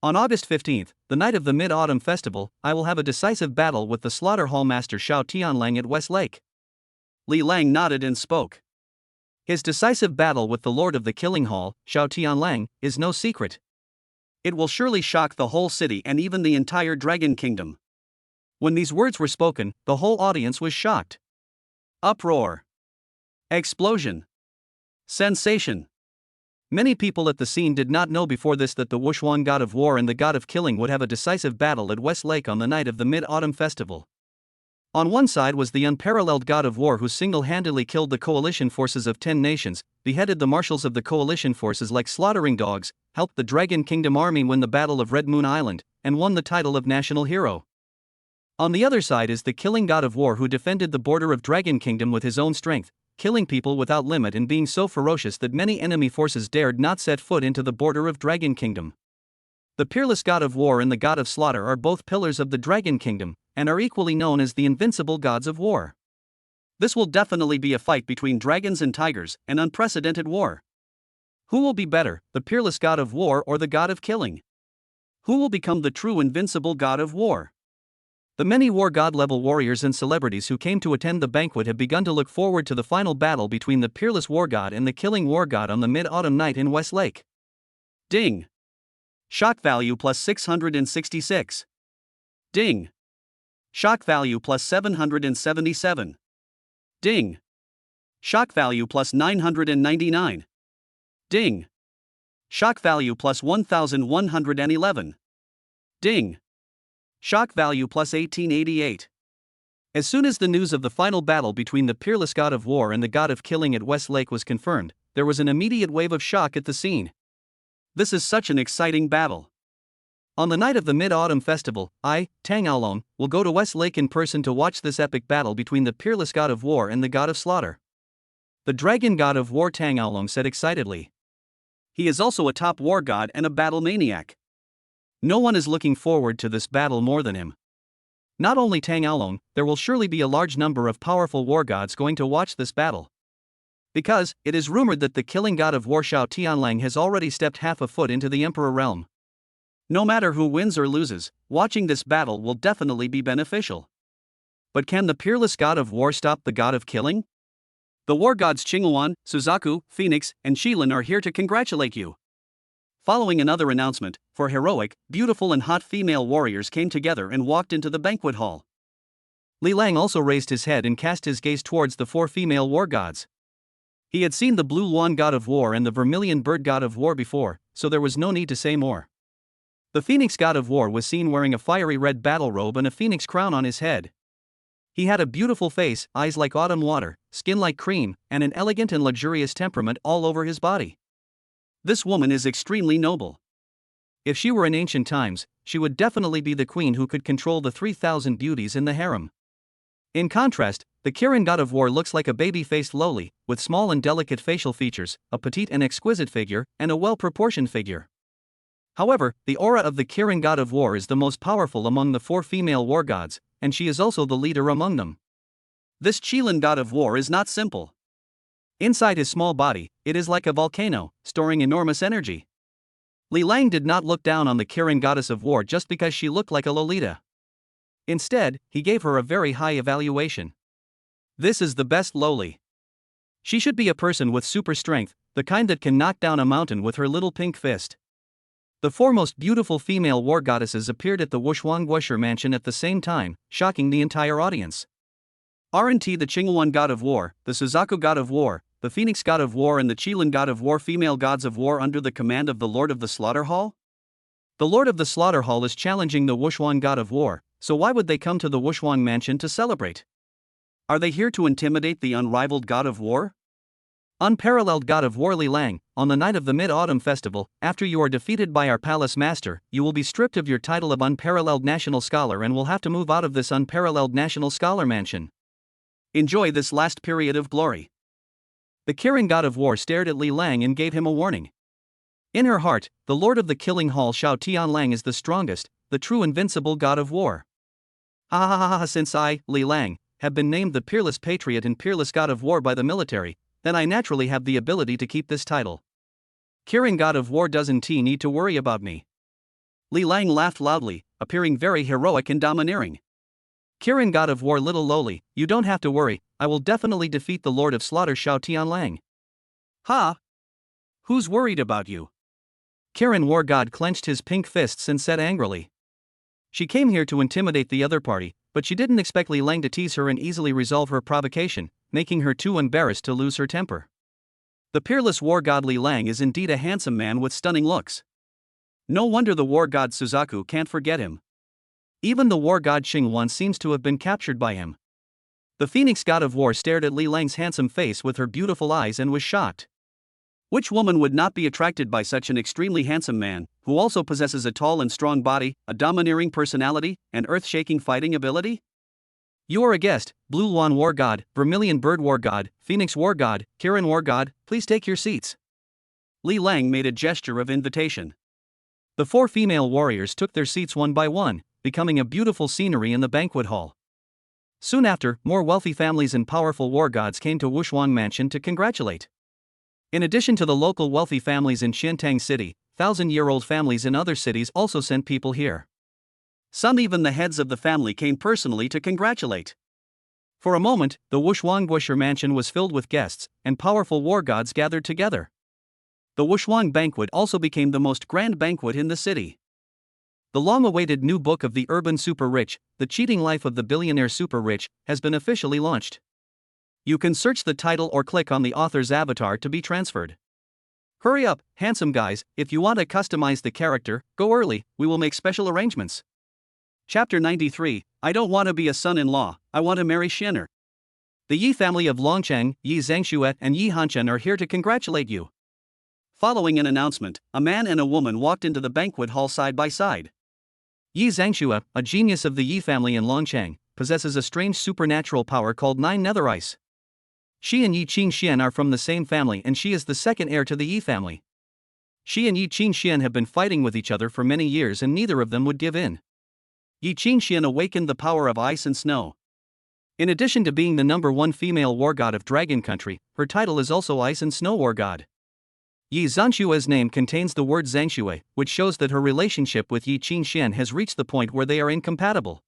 On August 15th, the night of the Mid-Autumn Festival, I will have a decisive battle with the Slaughter Hall Master Shao Tianlang at West Lake. Li Lang nodded and spoke. His decisive battle with the Lord of the Killing Hall, Shao Tianlang, is no secret. It will surely shock the whole city and even the entire Dragon Kingdom. When these words were spoken, the whole audience was shocked. Uproar. Explosion. Sensation. Many people at the scene did not know before this that the Wushuang God of War and the God of Killing would have a decisive battle at West Lake on the night of the Mid-Autumn Festival. On one side was the unparalleled God of War who single-handedly killed the coalition forces of 10 nations, beheaded the marshals of the coalition forces like slaughtering dogs, helped the Dragon Kingdom army win the Battle of Red Moon Island, and won the title of National Hero. On the other side is the Killing God of War who defended the border of Dragon Kingdom with his own strength, killing people without limit and being so ferocious that many enemy forces dared not set foot into the border of Dragon Kingdom. The peerless God of War and the God of Slaughter are both pillars of the Dragon Kingdom, and are equally known as the invincible gods of war. This will definitely be a fight between dragons and tigers, an unprecedented war. Who will be better, the peerless God of War or the God of Killing? Who will become the true invincible God of War? The many war god level warriors and celebrities who came to attend the banquet have begun to look forward to the final battle between the peerless war god and the killing war god on the mid-autumn night in Westlake. Ding! Shock value plus 666. Ding! Shock value plus 777. Ding! Shock value plus 999. Ding! Shock value plus 1111. Ding! Shock value plus 1888. As soon as the news of the final battle between the peerless god of war and the god of killing at Westlake was confirmed, there was an immediate wave of shock at the scene. This is such an exciting battle. On the night of the Mid-Autumn Festival, I, Tang Aolong, will go to Westlake in person to watch this epic battle between the peerless god of war and the god of slaughter. The dragon god of war Tang Aolong said excitedly. He is also a top war god and a battle maniac. No one is looking forward to this battle more than him. Not only Tang Aolong, there will surely be a large number of powerful war gods going to watch this battle. Because, it is rumored that the killing god of war Xiao Tianlang has already stepped half a foot into the Emperor realm. No matter who wins or loses, watching this battle will definitely be beneficial. But can the peerless god of war stop the god of killing? The war gods Qinghuan, Suzaku, Phoenix, and Shilin are here to congratulate you. Following another announcement, four heroic, beautiful and hot female warriors came together and walked into the banquet hall. Li Lang also raised his head and cast his gaze towards the four female war gods. He had seen the blue Luan god of war and the vermilion bird god of war before, so there was no need to say more. The Phoenix god of war was seen wearing a fiery red battle robe and a phoenix crown on his head. He had a beautiful face, eyes like autumn water, skin like cream, and an elegant and luxurious temperament all over his body. This woman is extremely noble. If she were in ancient times, she would definitely be the queen who could control the 3,000 beauties in the harem. In contrast, the Kirin god of war looks like a baby-faced lowly, with small and delicate facial features, a petite and exquisite figure, and a well-proportioned figure. However, the aura of the Kirin god of war is the most powerful among the four female war gods, and she is also the leader among them. This Qilin god of war is not simple. Inside his small body, it is like a volcano, storing enormous energy. Li Lang did not look down on the Kirin goddess of war just because she looked like a Lolita. Instead, he gave her a very high evaluation. This is the best lowly. She should be a person with super strength, the kind that can knock down a mountain with her little pink fist. The four most beautiful female war goddesses appeared at the Wushuangguosher mansion at the same time, shocking the entire audience. Aren't the Qinghuan god of war, the Suzaku god of war, the Phoenix god of war and the Qilin god of war female gods of war under the command of the Lord of the Slaughter Hall? The Lord of the Slaughter Hall is challenging the Wushuang god of war, so why would they come to the Wushuang mansion to celebrate? Are they here to intimidate the unrivaled god of war? Unparalleled god of war Li Lang, on the night of the Mid-Autumn Festival, after you are defeated by our palace master, you will be stripped of your title of unparalleled national scholar and will have to move out of this unparalleled national scholar mansion. Enjoy this last period of glory. The Kirin god of war stared at Li Lang and gave him a warning. In her heart, the lord of the killing hall Xiao Tianlang is the strongest, the true invincible god of war. Ha ha ha ha! Since I, Li Lang, have been named the peerless patriot and peerless god of war by the military, then I naturally have the ability to keep this title. Kirin god of war doesn't need to worry about me. Li Lang laughed loudly, appearing very heroic and domineering. Kirin god of war little lowly, you don't have to worry, I will definitely defeat the Lord of Slaughter Xiao Tianlang. Ha! Who's worried about you? Kirin war god clenched his pink fists and said angrily. She came here to intimidate the other party, but she didn't expect Li Lang to tease her and easily resolve her provocation, making her too embarrassed to lose her temper. The peerless war god Li Lang is indeed a handsome man with stunning looks. No wonder the war god Suzaku can't forget him. Even the war god Xinghuan seems to have been captured by him. The Phoenix god of war stared at Li Lang's handsome face with her beautiful eyes and was shocked. Which woman would not be attracted by such an extremely handsome man, who also possesses a tall and strong body, a domineering personality, and earth-shaking fighting ability? You are a guest, Blue Luan war god, Vermilion bird war god, Phoenix war god, Kirin war god, please take your seats. Li Lang made a gesture of invitation. The four female warriors took their seats one by one, becoming a beautiful scenery in the banquet hall. Soon after, more wealthy families and powerful war gods came to Wushuang Mansion to congratulate. In addition to the local wealthy families in Xintang City, 1,000-year-old families in other cities also sent people here. Some even the heads of the family came personally to congratulate. For a moment, the Wushwangbusher mansion was filled with guests, and powerful war gods gathered together. The Wushwang banquet also became the most grand banquet in the city. The long-awaited new book of the urban super-rich, The Cheating Life of the Billionaire Super-Rich, has been officially launched. You can search the title or click on the author's avatar to be transferred. Hurry up, handsome guys, if you want to customize the character, go early, we will make special arrangements. Chapter 93, I don't want to be a son-in-law, I want to marry Xener. The Yi family of Longcheng, Yi Zhangxue and Yi Hanchen are here to congratulate you. Following an announcement, a man and a woman walked into the banquet hall side by side. Yi Zhangxue, a genius of the Yi family in Longcheng, possesses a strange supernatural power called Nine Nether Ice. She and Yi Qingxian are from the same family and she is the second heir to the Yi family. She and Yi Qingxian have been fighting with each other for many years and neither of them would give in. Yi Qingxian awakened the power of ice and snow. In addition to being the #1 female war god of Dragon Country, her title is also Ice and Snow War God. Yi Zhangshue's name contains the word Zhangxue, which shows that her relationship with Yi Qingxian has reached the point where they are incompatible.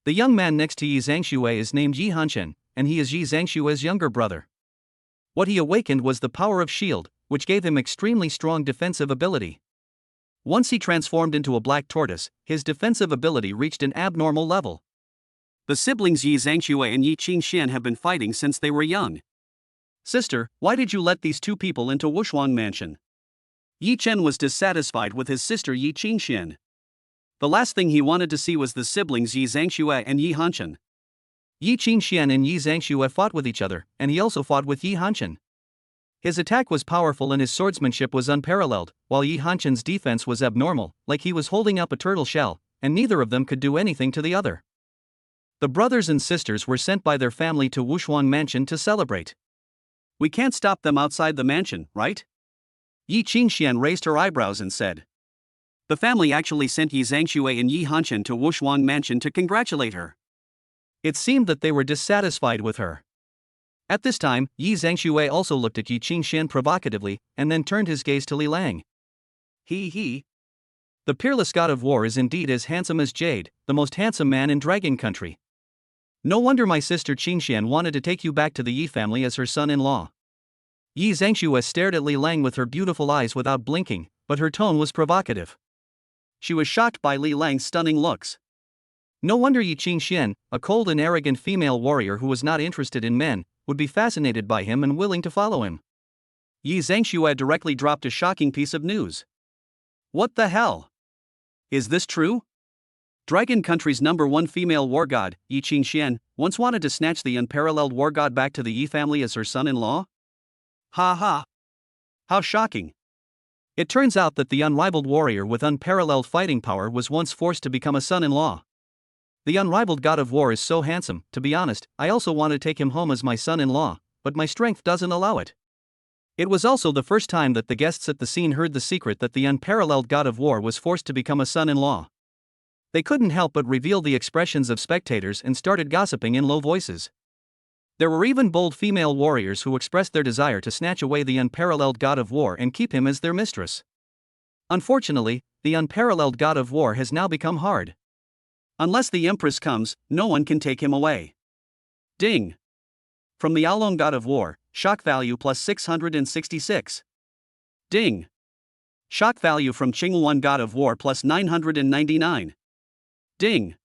The young man next to Yi Zhangxue is named Yi Hanchen, and he is Yi Zhangshue's younger brother. What he awakened was the power of shield, which gave him extremely strong defensive ability. Once he transformed into a black tortoise, his defensive ability reached an abnormal level. The siblings Yi Zhangxue and Yi Qingxian have been fighting since they were young. Sister, why did you let these two people into Wushwang Mansion? Yi Chen was dissatisfied with his sister Yi Qingxian. The last thing he wanted to see was the siblings Yi Zhangxue and Yi Hanchen. Yi Qingxian and Yi Zhangxue fought with each other, and he also fought with Yi Hanchen. His attack was powerful and his swordsmanship was unparalleled, while Yi Hanchen's defense was abnormal, like he was holding up a turtle shell, and neither of them could do anything to the other. The brothers and sisters were sent by their family to Wushwang Mansion to celebrate. We can't stop them outside the mansion, right? Yi Qingxian raised her eyebrows and said. The family actually sent Yi Zhangxue and Yi Hanchen to Wushwang Mansion to congratulate her. It seemed that they were dissatisfied with her. At this time, Yi Zhangxue also looked at Yi Qingxian provocatively, and then turned his gaze to Li Lang. He. The peerless god of war is indeed as handsome as Jade, the most handsome man in Dragon Country. No wonder my sister Qingxian wanted to take you back to the Yi family as her son-in-law. Yi Zhangxue stared at Li Lang with her beautiful eyes without blinking, but her tone was provocative. She was shocked by Li Lang's stunning looks. No wonder Yi Qingxian, a cold and arrogant female warrior who was not interested in men, would be fascinated by him and willing to follow him. Yi Zhangxue directly dropped a shocking piece of news. What the hell? Is this true? Dragon Country's #1 female war god, Yi Qingxian, once wanted to snatch the unparalleled war god back to the Yi family as her son-in-law? Ha ha! How shocking! It turns out that the unrivaled warrior with unparalleled fighting power was once forced to become a son-in-law. The unrivaled god of war is so handsome, to be honest, I also want to take him home as my son-in-law, but my strength doesn't allow it. It was also the first time that the guests at the scene heard the secret that the unparalleled god of war was forced to become a son-in-law. They couldn't help but reveal the expressions of spectators and started gossiping in low voices. There were even bold female warriors who expressed their desire to snatch away the unparalleled god of war and keep him as their mistress. Unfortunately, the unparalleled god of war has now become hard. Unless the Empress comes, no one can take him away. Ding! From the Aolong god of war, shock value plus 666. Ding! Shock value from Qinghuan god of war plus 999. Ding!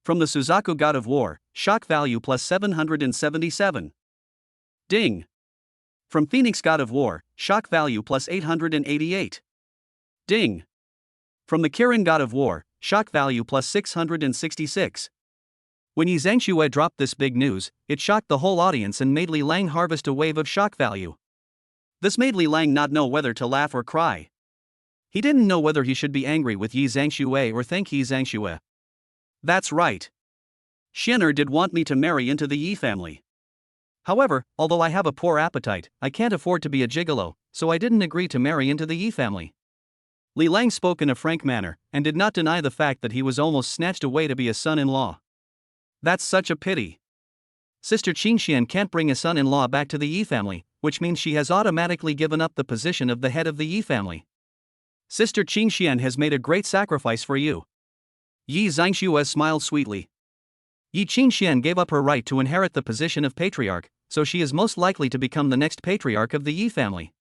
From the Suzaku god of war, shock value plus 777. Ding! From Phoenix god of war, shock value plus 888. Ding! From the Kirin god of war, shock value plus 666. When Yi Zhangxue dropped this big news, it shocked the whole audience and made Li Lang harvest a wave of shock value. This made Li Lang not know whether to laugh or cry. He didn't know whether he should be angry with Yi Zhangxue or thank Yi Zhangxue. That's right. Xener did want me to marry into the Yi family. However, although I have a poor appetite, I can't afford to be a gigolo, so I didn't agree to marry into the Yi family. Li Lang spoke in a frank manner, and did not deny the fact that he was almost snatched away to be a son-in-law. That's such a pity. Sister Qingxian can't bring a son-in-law back to the Yi family, which means she has automatically given up the position of the head of the Yi family. Sister Qingxian has made a great sacrifice for you. Yi Zhangxue smiled sweetly. Yi Qingxian gave up her right to inherit the position of patriarch, so she is most likely to become the next patriarch of the Yi family.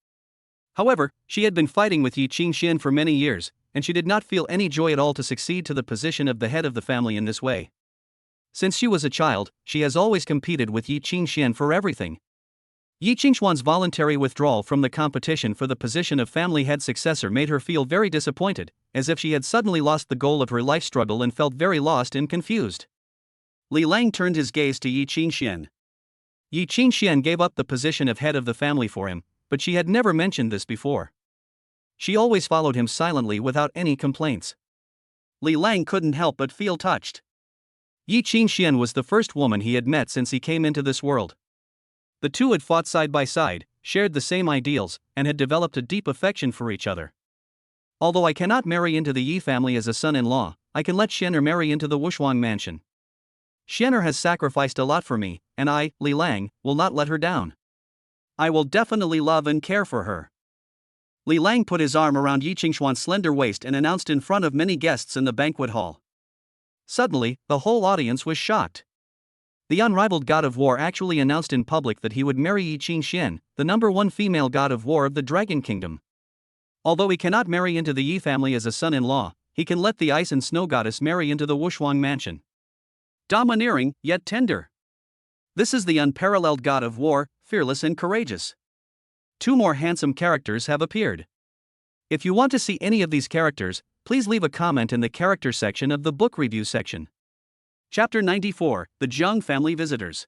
However, she had been fighting with Yi Qingxian for many years, and she did not feel any joy at all to succeed to the position of the head of the family in this way. Since she was a child, she has always competed with Yi Qingxian for everything. Yi Qingxuan's voluntary withdrawal from the competition for the position of family head successor made her feel very disappointed, as if she had suddenly lost the goal of her life struggle and felt very lost and confused. Li Lang turned his gaze to Yi Qingxian. Yi Qingxian gave up the position of head of the family for him, but she had never mentioned this before. She always followed him silently without any complaints. Li Lang couldn't help but feel touched. Yi Qingxian was the first woman he had met since he came into this world. The two had fought side by side, shared the same ideals, and had developed a deep affection for each other. Although I cannot marry into the Yi family as a son-in-law, I can let Xener marry into the Wushuang mansion. Xener has sacrificed a lot for me, and I, Li Lang, will not let her down. I will definitely love and care for her. Li Lang put his arm around Yi Qingxuan's slender waist and announced in front of many guests in the banquet hall. Suddenly, the whole audience was shocked. The unrivaled god of war actually announced in public that he would marry Yi Qingxian, the #1 female god of war of the Dragon Kingdom. Although he cannot marry into the Yi family as a son-in-law, he can let the ice and snow goddess marry into the Wushuang mansion. Domineering, yet tender. This is the unparalleled god of war, fearless and courageous. 2 more handsome characters have appeared. If you want to see any of these characters, please leave a comment in the character section of the book review section. Chapter 94, The Jiang Family Visitors.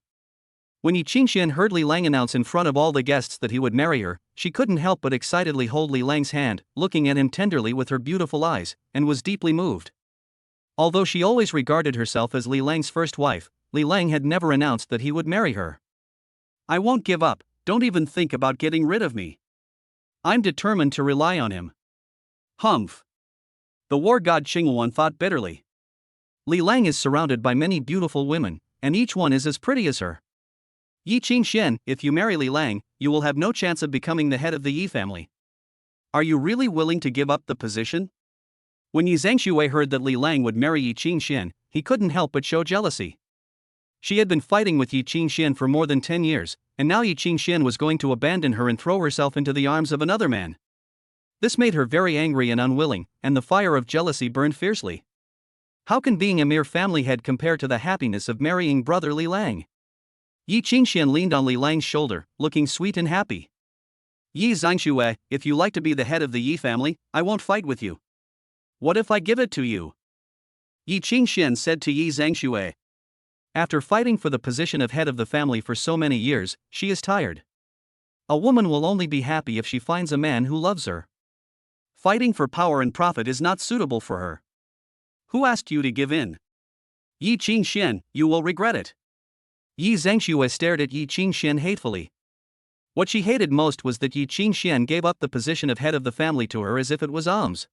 When Yi Qingxian heard Li Lang announce in front of all the guests that he would marry her, she couldn't help but excitedly hold Li Lang's hand, looking at him tenderly with her beautiful eyes, and was deeply moved. Although she always regarded herself as Li Lang's first wife, Li Lang had never announced that he would marry her. I won't give up, don't even think about getting rid of me. I'm determined to rely on him. Humph. The war god Qinghuan thought bitterly. Li Lang is surrounded by many beautiful women, and each one is as pretty as her. Yi Qingxian, if you marry Li Lang, you will have no chance of becoming the head of the Yi family. Are you really willing to give up the position? When Yi Zhangxue heard that Li Lang would marry Yi Qingxian, he couldn't help but show jealousy. She had been fighting with Yi Qingxian for more than 10 years, and now Yi Qingxian was going to abandon her and throw herself into the arms of another man. This made her very angry and unwilling, and the fire of jealousy burned fiercely. How can being a mere family head compare to the happiness of marrying brother Li Lang? Yi Qingxian leaned on Li Lang's shoulder, looking sweet and happy. Yi Zhangxue, if you like to be the head of the Yi family, I won't fight with you. What if I give it to you? Yi Qingxian said to Yi Zhangxue. After fighting for the position of head of the family for so many years, she is tired. A woman will only be happy if she finds a man who loves her. Fighting for power and profit is not suitable for her. Who asked you to give in? Yi Qingxian, you will regret it. Yi Zhangxue stared at Yi Qingxian hatefully. What she hated most was that Yi Qingxian gave up the position of head of the family to her as if it was alms.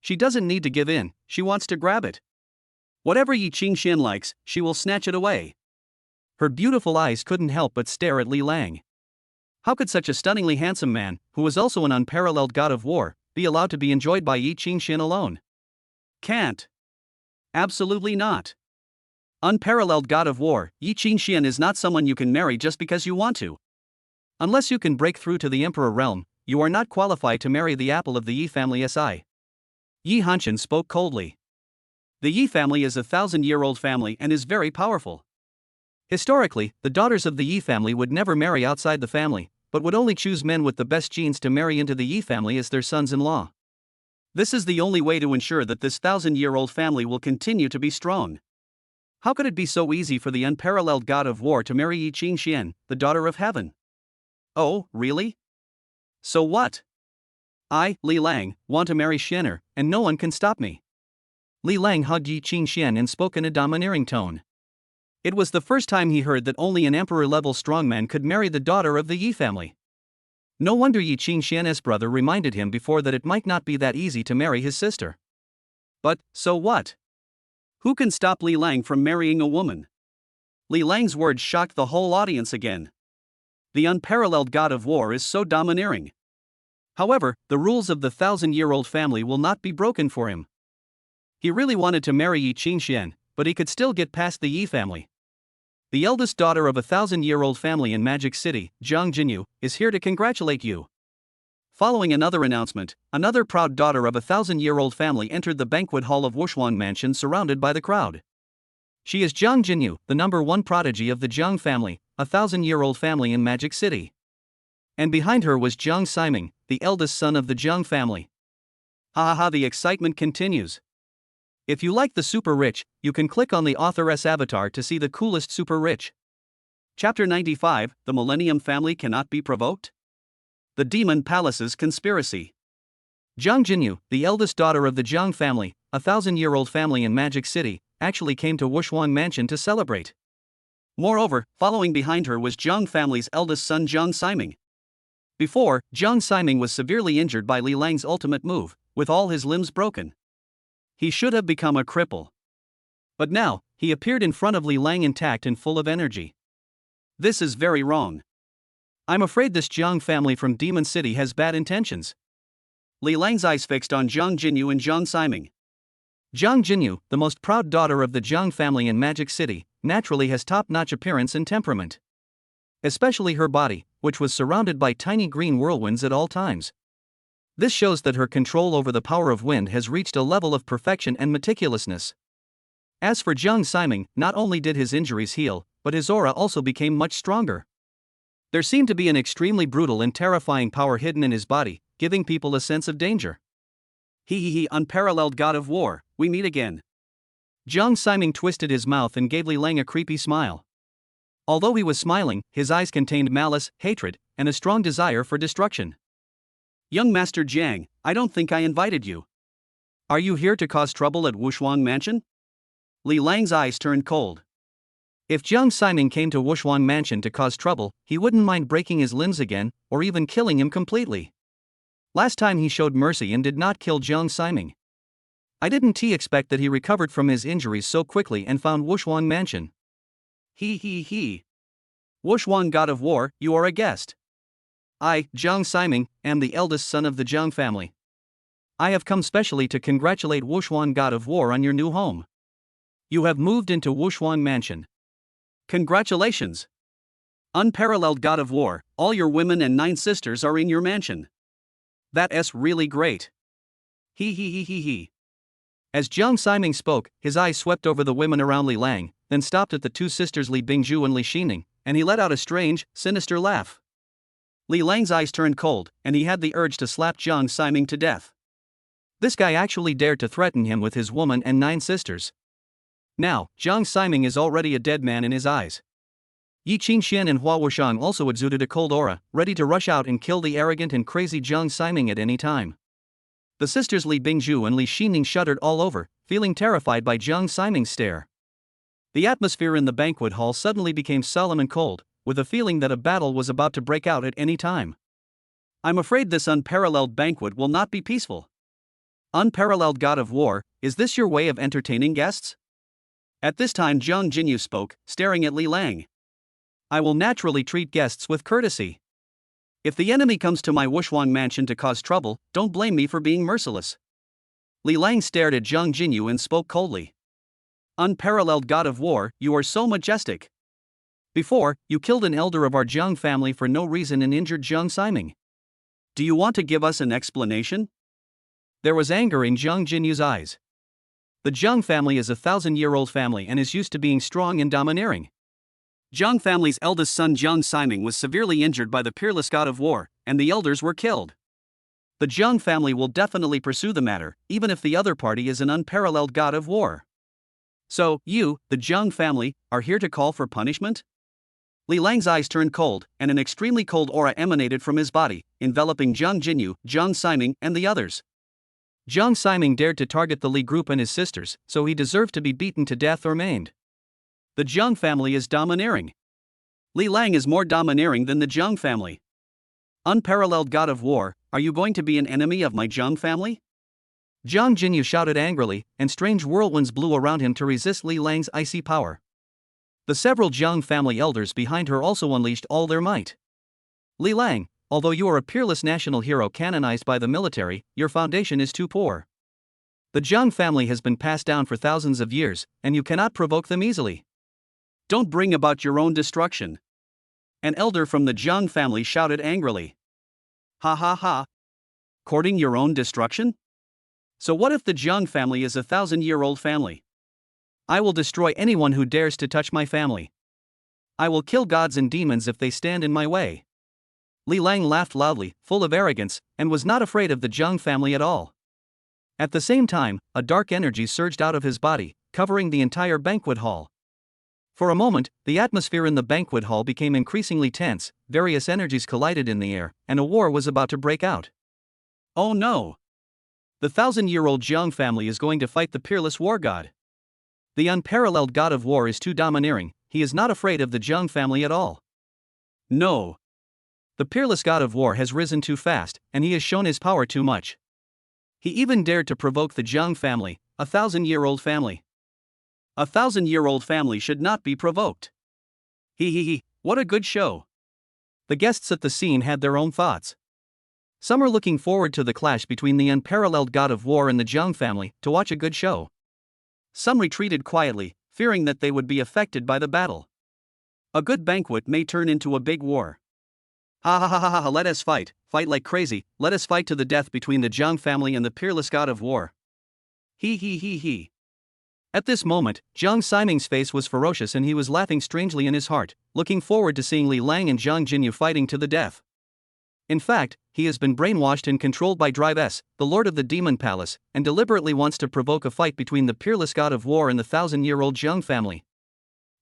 She doesn't need to give in, she wants to grab it. Whatever Yi Qingxian likes, she will snatch it away. Her beautiful eyes couldn't help but stare at Li Lang. How could such a stunningly handsome man, who was also an unparalleled god of war, be allowed to be enjoyed by Yi Qingxian alone? Can't. Absolutely not. Unparalleled god of war, Yi Qingxian is not someone you can marry just because you want to. Unless you can break through to the emperor realm, you are not qualified to marry the apple of the Yi family. Yi Hanshan spoke coldly. The Yi family is a 1,000-year-old family and is very powerful. Historically, the daughters of the Yi family would never marry outside the family, but would only choose men with the best genes to marry into the Yi family as their sons-in-law. This is the only way to ensure that this 1,000-year-old family will continue to be strong. How could it be so easy for the unparalleled god of war to marry Yi Qingxian, the daughter of heaven? Oh, really? So what? I, Li Lang, want to marry Xener, and no one can stop me. Li Lang hugged Yi Qingxian and spoke in a domineering tone. It was the first time he heard that only an emperor-level strongman could marry the daughter of the Yi family. No wonder Yi Qingxian's brother reminded him before that it might not be that easy to marry his sister. But, so what? Who can stop Li Lang from marrying a woman? Li Lang's words shocked the whole audience again. The unparalleled god of war is so domineering. However, the rules of the 1,000-year-old family will not be broken for him. He really wanted to marry Yi Qingxian, but he could still get past the Yi family. The eldest daughter of a 1,000-year-old family in Magic City, Zhang Jinyu, is here to congratulate you. Following another announcement, another proud daughter of a 1,000-year-old family entered the banquet hall of Wushuang Mansion surrounded by the crowd. She is Zhang Jinyu, the #1 prodigy of the Zhang family, a 1,000-year-old family in Magic City. And behind her was Zhang Siming, the eldest son of the Zhang family. Ha ha ha, the excitement continues. If you like the super rich, you can click on the author's avatar to see the coolest super rich. Chapter 95, The Millennium Family Cannot Be Provoked? The Demon Palace's Conspiracy. Zhang Jinyu, the eldest daughter of the Zhang family, a 1,000-year-old family in Magic City, actually came to Wushuang Mansion to celebrate. Moreover, following behind her was Zhang family's eldest son Zhang Siming. Before, Zhang Siming was severely injured by Li Lang's ultimate move, with all his limbs broken. He should have become a cripple. But now, he appeared in front of Li Lang intact and full of energy. This is very wrong. I'm afraid this Zhang family from Demon City has bad intentions. Li Lang's eyes fixed on Zhang Jinyu and Zhang Siming. Zhang Jinyu, the most proud daughter of the Zhang family in Magic City, naturally has top-notch appearance and temperament. Especially her body, which was surrounded by tiny green whirlwinds at all times. This shows that her control over the power of wind has reached a level of perfection and meticulousness. As for Zhang Siming, not only did his injuries heal, but his aura also became much stronger. There seemed to be an extremely brutal and terrifying power hidden in his body, giving people a sense of danger. He, unparalleled god of war, we meet again. Zhang Siming twisted his mouth and gave Li Lang a creepy smile. Although he was smiling, his eyes contained malice, hatred, and a strong desire for destruction. Young Master Jiang, I don't think I invited you. Are you here to cause trouble at Wushuang Mansion? Li Lang's eyes turned cold. If Zhang Siming came to Wushuang Mansion to cause trouble, he wouldn't mind breaking his limbs again, or even killing him completely. Last time he showed mercy and did not kill Zhang Siming. I didn't expect that he recovered from his injuries so quickly and found Wushuang Mansion. He. Wushuang God of War, you are a guest. I, Zhang Siming, am the eldest son of the Zhang family. I have come specially to congratulate Wushuang God of War on your new home. You have moved into Wushuang Mansion. Congratulations! Unparalleled God of War, all your women and 9 sisters are in your mansion. That's really great. He. As Zhang Siming spoke, his eyes swept over the women around Li Lang, then stopped at the 2 sisters Li Bingzhu and Li Xining, and he let out a strange, sinister laugh. Li Lang's eyes turned cold, and he had the urge to slap Zhang Siming to death. This guy actually dared to threaten him with his woman and 9 sisters. Now, Zhang Siming is already a dead man in his eyes. Yi Qingxian and Hua Wushang also exuded a cold aura, ready to rush out and kill the arrogant and crazy Zhang Siming at any time. The sisters Li Bingzhu and Li Xining shuddered all over, feeling terrified by Zhang Siming's stare. The atmosphere in the banquet hall suddenly became solemn and cold, with a feeling that a battle was about to break out at any time. I'm afraid this unparalleled banquet will not be peaceful. Unparalleled God of War, is this your way of entertaining guests? At this time Zhang Jinyu spoke, staring at Li Lang. I will naturally treat guests with courtesy. If the enemy comes to my Wushuang Mansion to cause trouble, don't blame me for being merciless. Li Lang stared at Zhang Jinyu and spoke coldly. Unparalleled God of War, you are so majestic. Before, you killed an elder of our Zhang family for no reason and injured Zhang Siming. Do you want to give us an explanation? There was anger in Zhang Jinyu's eyes. The Zhang family is a 1,000-year-old family and is used to being strong and domineering. Zhang family's eldest son Zhang Siming was severely injured by the peerless God of War, and the elders were killed. The Zhang family will definitely pursue the matter, even if the other party is an unparalleled God of War. So, you, the Zhang family, are here to call for punishment? Li Lang's eyes turned cold, and an extremely cold aura emanated from his body, enveloping Zhang Jinyu, Zhang Siming, and the others. Zhang Siming dared to target the Li group and his sisters, so he deserved to be beaten to death or maimed. The Zhang family is domineering. Li Lang is more domineering than the Zhang family. Unparalleled God of War, are you going to be an enemy of my Zhang family? Zhang Jinyu shouted angrily, and strange whirlwinds blew around him to resist Li Lang's icy power. The several Zhang family elders behind her also unleashed all their might. Li Lang, although you are a peerless national hero canonized by the military, your foundation is too poor. The Jiang family has been passed down for thousands of years, and you cannot provoke them easily. Don't bring about your own destruction. An elder from the Jiang family shouted angrily. Ha ha ha. Courting your own destruction? So what if the Jiang family is a 1,000-year-old family? I will destroy anyone who dares to touch my family. I will kill gods and demons if they stand in my way. Li Lang laughed loudly, full of arrogance, and was not afraid of the Jiang family at all. At the same time, a dark energy surged out of his body, covering the entire banquet hall. For a moment, the atmosphere in the banquet hall became increasingly tense, various energies collided in the air, and a war was about to break out. Oh no! The 1,000-year-old Jiang family is going to fight the peerless war god. The unparalleled god of war is too domineering, he is not afraid of the Jiang family at all. No. The peerless god of war has risen too fast, and he has shown his power too much. He even dared to provoke the Jiang family, a 1,000-year-old family. A 1,000-year-old family should not be provoked. He, what a good show. The guests at the scene had their own thoughts. Some are looking forward to the clash between the unparalleled god of war and the Jiang family, to watch a good show. Some retreated quietly, fearing that they would be affected by the battle. A good banquet may turn into a big war. Ha ha ha ha ha, let us fight like crazy, let us fight to the death between the Jiang family and the peerless god of war. He. At this moment, Jiang Ximing's face was ferocious and he was laughing strangely in his heart, looking forward to seeing Li Lang and Jiang Jinyu fighting to the death. In fact, he has been brainwashed and controlled by Drive S, the lord of the demon palace, and deliberately wants to provoke a fight between the peerless god of war and the 1,000-year-old Jiang family.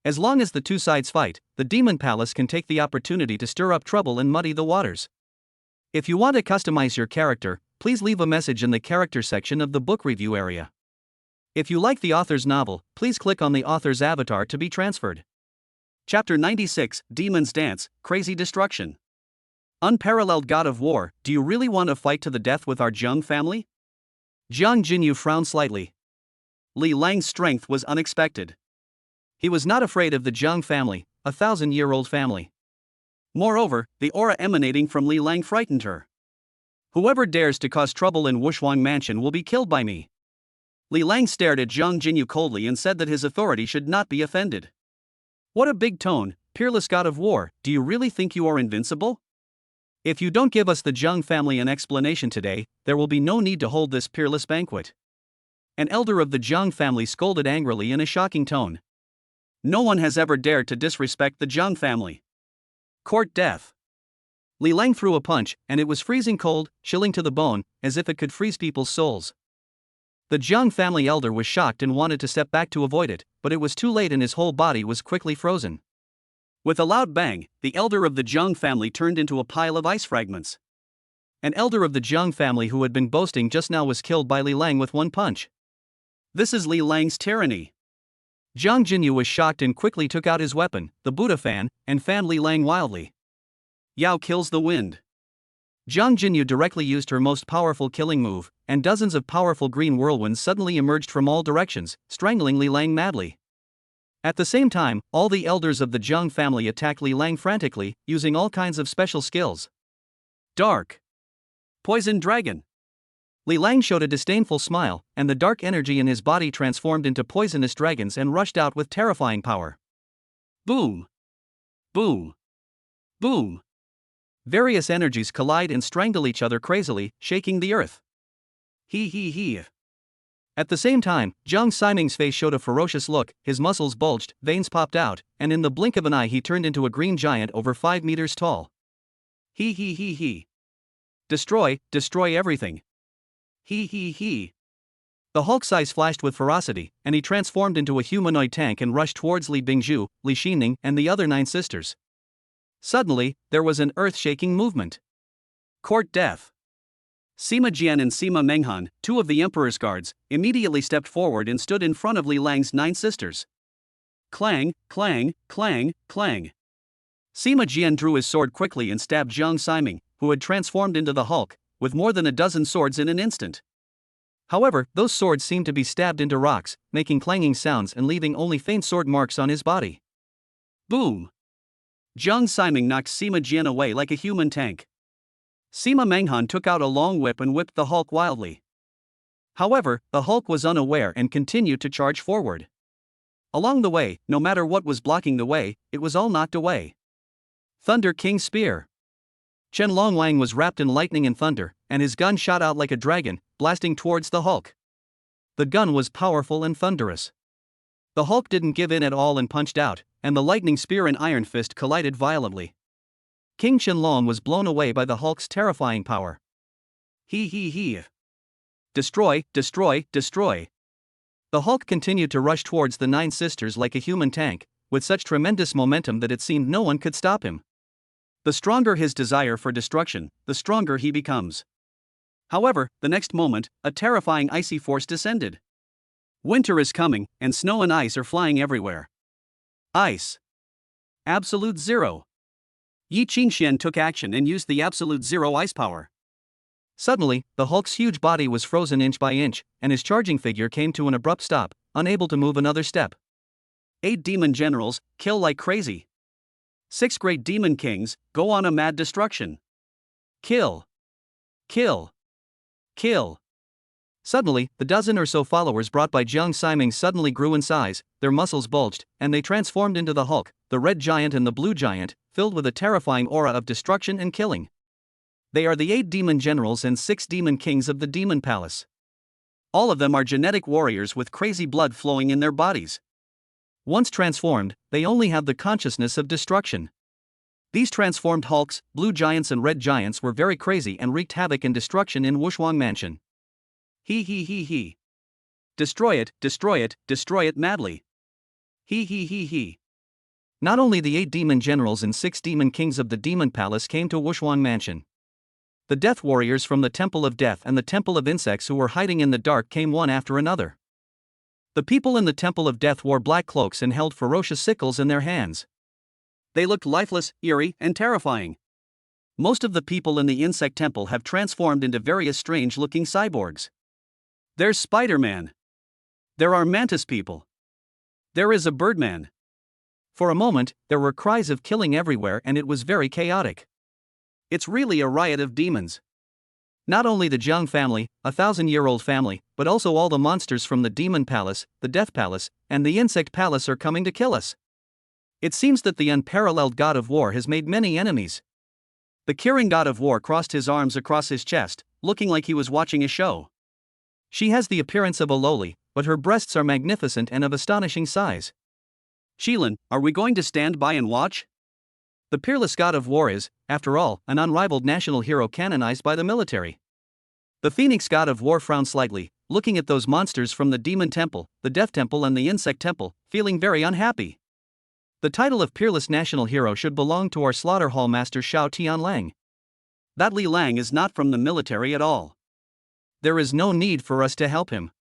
As long as the two sides fight, the demon palace can take the opportunity to stir up trouble and muddy the waters. If you want to customize your character, please leave a message in the character section of the book review area. If you like the author's novel, please click on the author's avatar to be transferred. Chapter 96, Demon's Dance, Crazy Destruction. Unparalleled God of War, do you really want to fight to the death with our Jiang family? Jiang Jinyu frowned slightly. Li Lang's strength was unexpected. He was not afraid of the Jiang family, a 1,000-year-old family. Moreover, the aura emanating from Li Lang frightened her. Whoever dares to cause trouble in Wushuang Mansion will be killed by me. Li Lang stared at Jiang Jinyu coldly and said that his authority should not be offended. What a big tone, peerless god of war, do you really think you are invincible? If you don't give us the Jiang family an explanation today, there will be no need to hold this peerless banquet. An elder of the Jiang family scolded angrily in a shocking tone. No one has ever dared to disrespect the Jiang family. Court death. Li Lang threw a punch, and it was freezing cold, chilling to the bone, as if it could freeze people's souls. The Jiang family elder was shocked and wanted to step back to avoid it, but it was too late and his whole body was quickly frozen. With a loud bang, the elder of the Jiang family turned into a pile of ice fragments. An elder of the Jiang family who had been boasting just now was killed by Li Lang with one punch. This is Li Lang's tyranny. Jiang Jinyu was shocked and quickly took out his weapon, the Buddha fan, and fanned Li Lang wildly. Yao kills the wind. Jiang Jinyu directly used her most powerful killing move, and dozens of powerful green whirlwinds suddenly emerged from all directions, strangling Li Lang madly. At the same time, all the elders of the Jiang family attacked Li Lang frantically, using all kinds of special skills. Dark. Poison dragon. Li Lang showed a disdainful smile, and the dark energy in his body transformed into poisonous dragons and rushed out with terrifying power. Boom. Boom. Boom. Various energies collide and strangle each other crazily, shaking the earth. He. At the same time, Jiang Ximing's face showed a ferocious look, his muscles bulged, veins popped out, and in the blink of an eye he turned into a green giant over 5 meters tall. He. Destroy everything. He. The Hulk's eyes flashed with ferocity, and he transformed into a humanoid tank and rushed towards Li Bingzhu, Li Xining, and the other 9 sisters. Suddenly, there was an earth-shaking movement. Court death. Sima Jian and Sima Menghan, 2 of the Emperor's guards, immediately stepped forward and stood in front of Li Lang's 9 sisters. Clang, clang, clang, clang. Sima Jian drew his sword quickly and stabbed Jiang Ximing, who had transformed into the Hulk, with more than a dozen swords in an instant. However, those swords seemed to be stabbed into rocks, making clanging sounds and leaving only faint sword marks on his body. Boom! Jiang Ximing knocked Sima Jian away like a human tank. Sima Menghan took out a long whip and whipped the Hulk wildly. However, the Hulk was unaware and continued to charge forward. Along the way, no matter what was blocking the way, it was all knocked away. Thunder King's Spear. Chen Longwang was wrapped in lightning and thunder, and his gun shot out like a dragon, blasting towards the Hulk. The gun was powerful and thunderous. The Hulk didn't give in at all and punched out, and the lightning spear and iron fist collided violently. King Qianlong was blown away by the Hulk's terrifying power. He. Destroy, destroy, destroy. The Hulk continued to rush towards the Nine Sisters like a human tank, with such tremendous momentum that it seemed no one could stop him. The stronger his desire for destruction, the stronger he becomes. However, the next moment, a terrifying icy force descended. Winter is coming, and snow and ice are flying everywhere. Ice. Absolute Zero. Yi Qingxian took action and used the Absolute Zero ice power. Suddenly, the Hulk's huge body was frozen inch by inch, and his charging figure came to an abrupt stop, unable to move another step. 8 demon generals, kill like crazy. 6 great demon kings, go on a mad destruction. Kill. Kill. Kill. Suddenly, the dozen or so followers brought by Jiang Siming suddenly grew in size, their muscles bulged, and they transformed into the Hulk, the Red Giant and the Blue Giant, filled with a terrifying aura of destruction and killing. They are the 8 demon generals and 6 demon kings of the Demon Palace. All of them are genetic warriors with crazy blood flowing in their bodies. Once transformed, they only have the consciousness of destruction. These transformed Hulks, Blue Giants and Red Giants were very crazy and wreaked havoc and destruction in Wushuang Mansion. He. Destroy it, destroy it, destroy it madly. He. Not only the 8 demon generals and 6 demon kings of the Demon Palace came to Wushuang Mansion. The Death Warriors from the Temple of Death and the Temple of Insects who were hiding in the dark came one after another. The people in the Temple of Death wore black cloaks and held ferocious sickles in their hands. They looked lifeless, eerie, and terrifying. Most of the people in the Insect Temple have transformed into various strange-looking cyborgs. There's Spider-Man. There are Mantis people. There is a Birdman. For a moment, there were cries of killing everywhere and it was very chaotic. It's really a riot of demons. Not only the Jiang family, a 1,000-year-old family, but also all the monsters from the Demon Palace, the Death Palace, and the Insect Palace are coming to kill us. It seems that the unparalleled God of War has made many enemies. The Kirin God of War crossed his arms across his chest, looking like he was watching a show. She has the appearance of a lowly, but her breasts are magnificent and of astonishing size. Shilin, are we going to stand by and watch? The peerless God of War is, after all, an unrivaled national hero canonized by the military. The Phoenix God of War frowned slightly, looking at those monsters from the Demon Temple, the Death Temple and the Insect Temple, feeling very unhappy. The title of peerless national hero should belong to our slaughter hall master Shao Tianlang. That Li Lang is not from the military at all. There is no need for us to help him.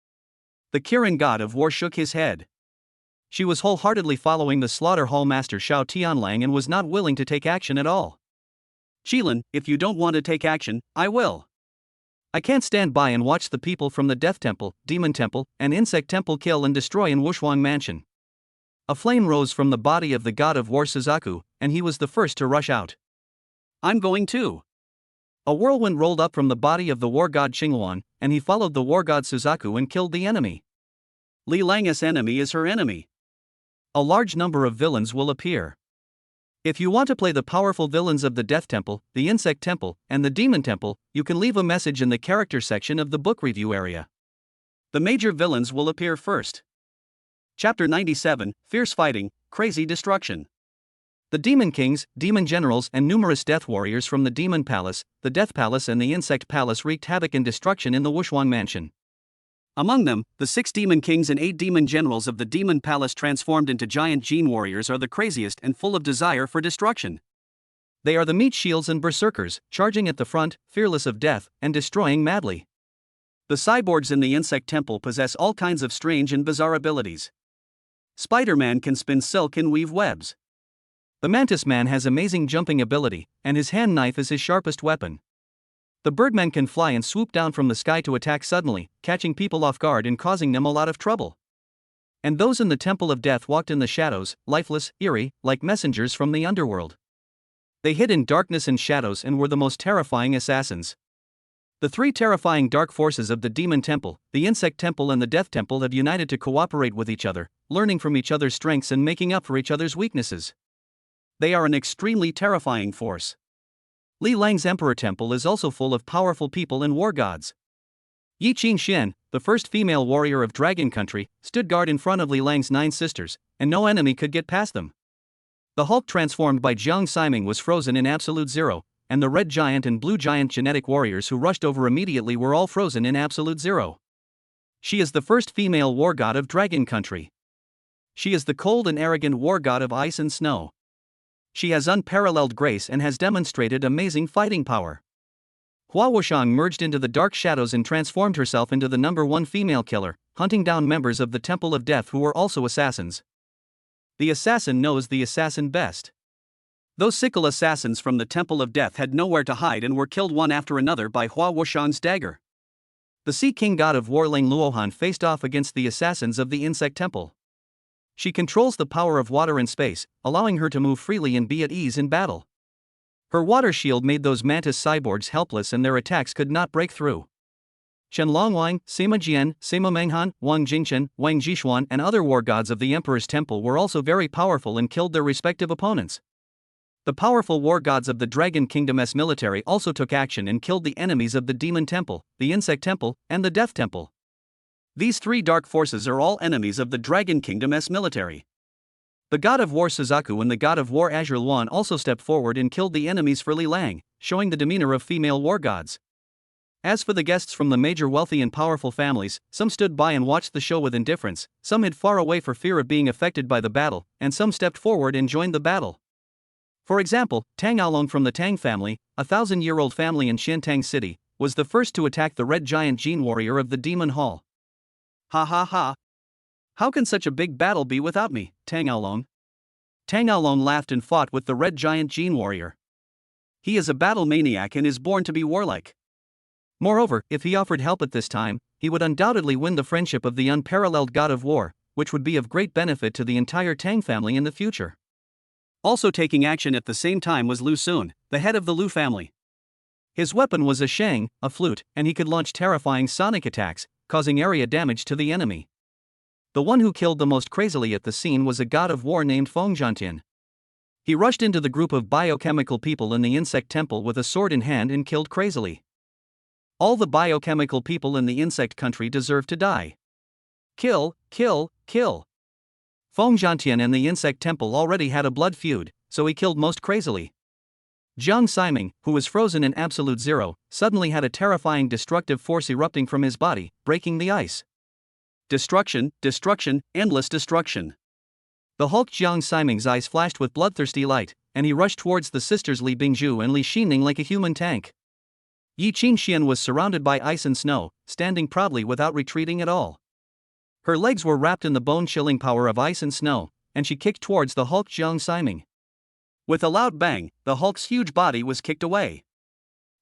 The Kirin God of War shook his head. She was wholeheartedly following the slaughter hall master Shao Tianlang and was not willing to take action at all. Shilin, if you don't want to take action, I will. I can't stand by and watch the people from the Death Temple, Demon Temple, and Insect Temple kill and destroy in Wushuang Mansion. A flame rose from the body of the God of War Suzaku, and he was the first to rush out. I'm going too. A whirlwind rolled up from the body of the war god Qinghuan, and he followed the war god Suzaku and killed the enemy. Li Lang's enemy is her enemy. A large number of villains will appear. If you want to play the powerful villains of the Death Temple, the Insect Temple, and the Demon Temple, you can leave a message in the character section of the book review area. The major villains will appear first. Chapter 97, Fierce Fighting, Crazy Destruction. The Demon Kings, Demon Generals and numerous Death Warriors from the Demon Palace, the Death Palace and the Insect Palace wreaked havoc and destruction in the Wushuang Mansion. Among them, the 6 demon kings and 8 demon generals of the Demon Palace transformed into giant gene warriors are the craziest and full of desire for destruction. They are the meat shields and berserkers, charging at the front, fearless of death, and destroying madly. The cyborgs in the Insect Temple possess all kinds of strange and bizarre abilities. Spider-Man can spin silk and weave webs. The Mantis Man has amazing jumping ability, and his hand knife is his sharpest weapon. The Birdman can fly and swoop down from the sky to attack suddenly, catching people off guard and causing them a lot of trouble. And those in the Temple of Death walked in the shadows, lifeless, eerie, like messengers from the underworld. They hid in darkness and shadows and were the most terrifying assassins. The three terrifying dark forces of the Demon Temple, the Insect Temple and the Death Temple have united to cooperate with each other, learning from each other's strengths and making up for each other's weaknesses. They are an extremely terrifying force. Li Lang's Emperor Temple is also full of powerful people and war gods. Yi Qingxian, the first female warrior of Dragon Country, stood guard in front of Li Lang's 9 sisters, and no enemy could get past them. The Hulk transformed by Jiang Ximing was frozen in absolute zero, and the Red Giant and Blue Giant genetic warriors who rushed over immediately were all frozen in absolute zero. She is the first female war god of Dragon Country. She is the cold and arrogant war god of ice and snow. She has unparalleled grace and has demonstrated amazing fighting power. Hua Wushang merged into the dark shadows and transformed herself into the #1 female killer, hunting down members of the Temple of Death who were also assassins. The assassin knows the assassin best. Those sickle assassins from the Temple of Death had nowhere to hide and were killed one after another by Hua Wushang's dagger. The Sea King god of War Ling Luohan faced off against the assassins of the Insect Temple. She controls the power of water and space, allowing her to move freely and be at ease in battle. Her water shield made those mantis cyborgs helpless and their attacks could not break through. Chen Longwang, Sima Jian, Sima Menghan, Wang Jingchen, Wang Jishuan and other war gods of the Emperor's Temple were also very powerful and killed their respective opponents. The powerful war gods of the Dragon Kingdom's military also took action and killed the enemies of the Demon Temple, the Insect Temple, and the Death Temple. These three dark forces are all enemies of the Dragon Kingdom's military. The god of war Suzaku and the god of war Azure Luan also stepped forward and killed the enemies for Li Lang, showing the demeanor of female war gods. As for the guests from the major wealthy and powerful families, some stood by and watched the show with indifference, some hid far away for fear of being affected by the battle, and some stepped forward and joined the battle. For example, Tang Aolong from the Tang family, a 1,000-year-old family in Xiantang City, was the first to attack the Red Giant Gene Warrior of the Demon Hall. Ha ha ha! How can such a big battle be without me, Tang Aolong? Tang Aolong laughed and fought with the Red Giant Gene Warrior. He is a battle maniac and is born to be warlike. Moreover, if he offered help at this time, he would undoubtedly win the friendship of the unparalleled god of war, which would be of great benefit to the entire Tang family in the future. Also taking action at the same time was Lu Sun, the head of the Lu family. His weapon was a sheng, a flute, and he could launch terrifying sonic attacks, causing area damage to the enemy. The one who killed the most crazily at the scene was a god of war named Feng Zhantian. He rushed into the group of biochemical people in the Insect Temple with a sword in hand and killed crazily. All the biochemical people in the Insect Country deserve to die. Kill, kill, kill. Feng Zhantian and the Insect Temple already had a blood feud, so he killed most crazily. Jiang Ximing, who was frozen in absolute zero, suddenly had a terrifying destructive force erupting from his body, breaking the ice. Destruction, destruction, endless destruction. The Hulk Jiang Ximing's eyes flashed with bloodthirsty light, and he rushed towards the sisters Li Bingzhu and Li Xining like a human tank. Yi Qingxian was surrounded by ice and snow, standing proudly without retreating at all. Her legs were wrapped in the bone-chilling power of ice and snow, and she kicked towards the Hulk Jiang Ximing. With a loud bang, the Hulk's huge body was kicked away.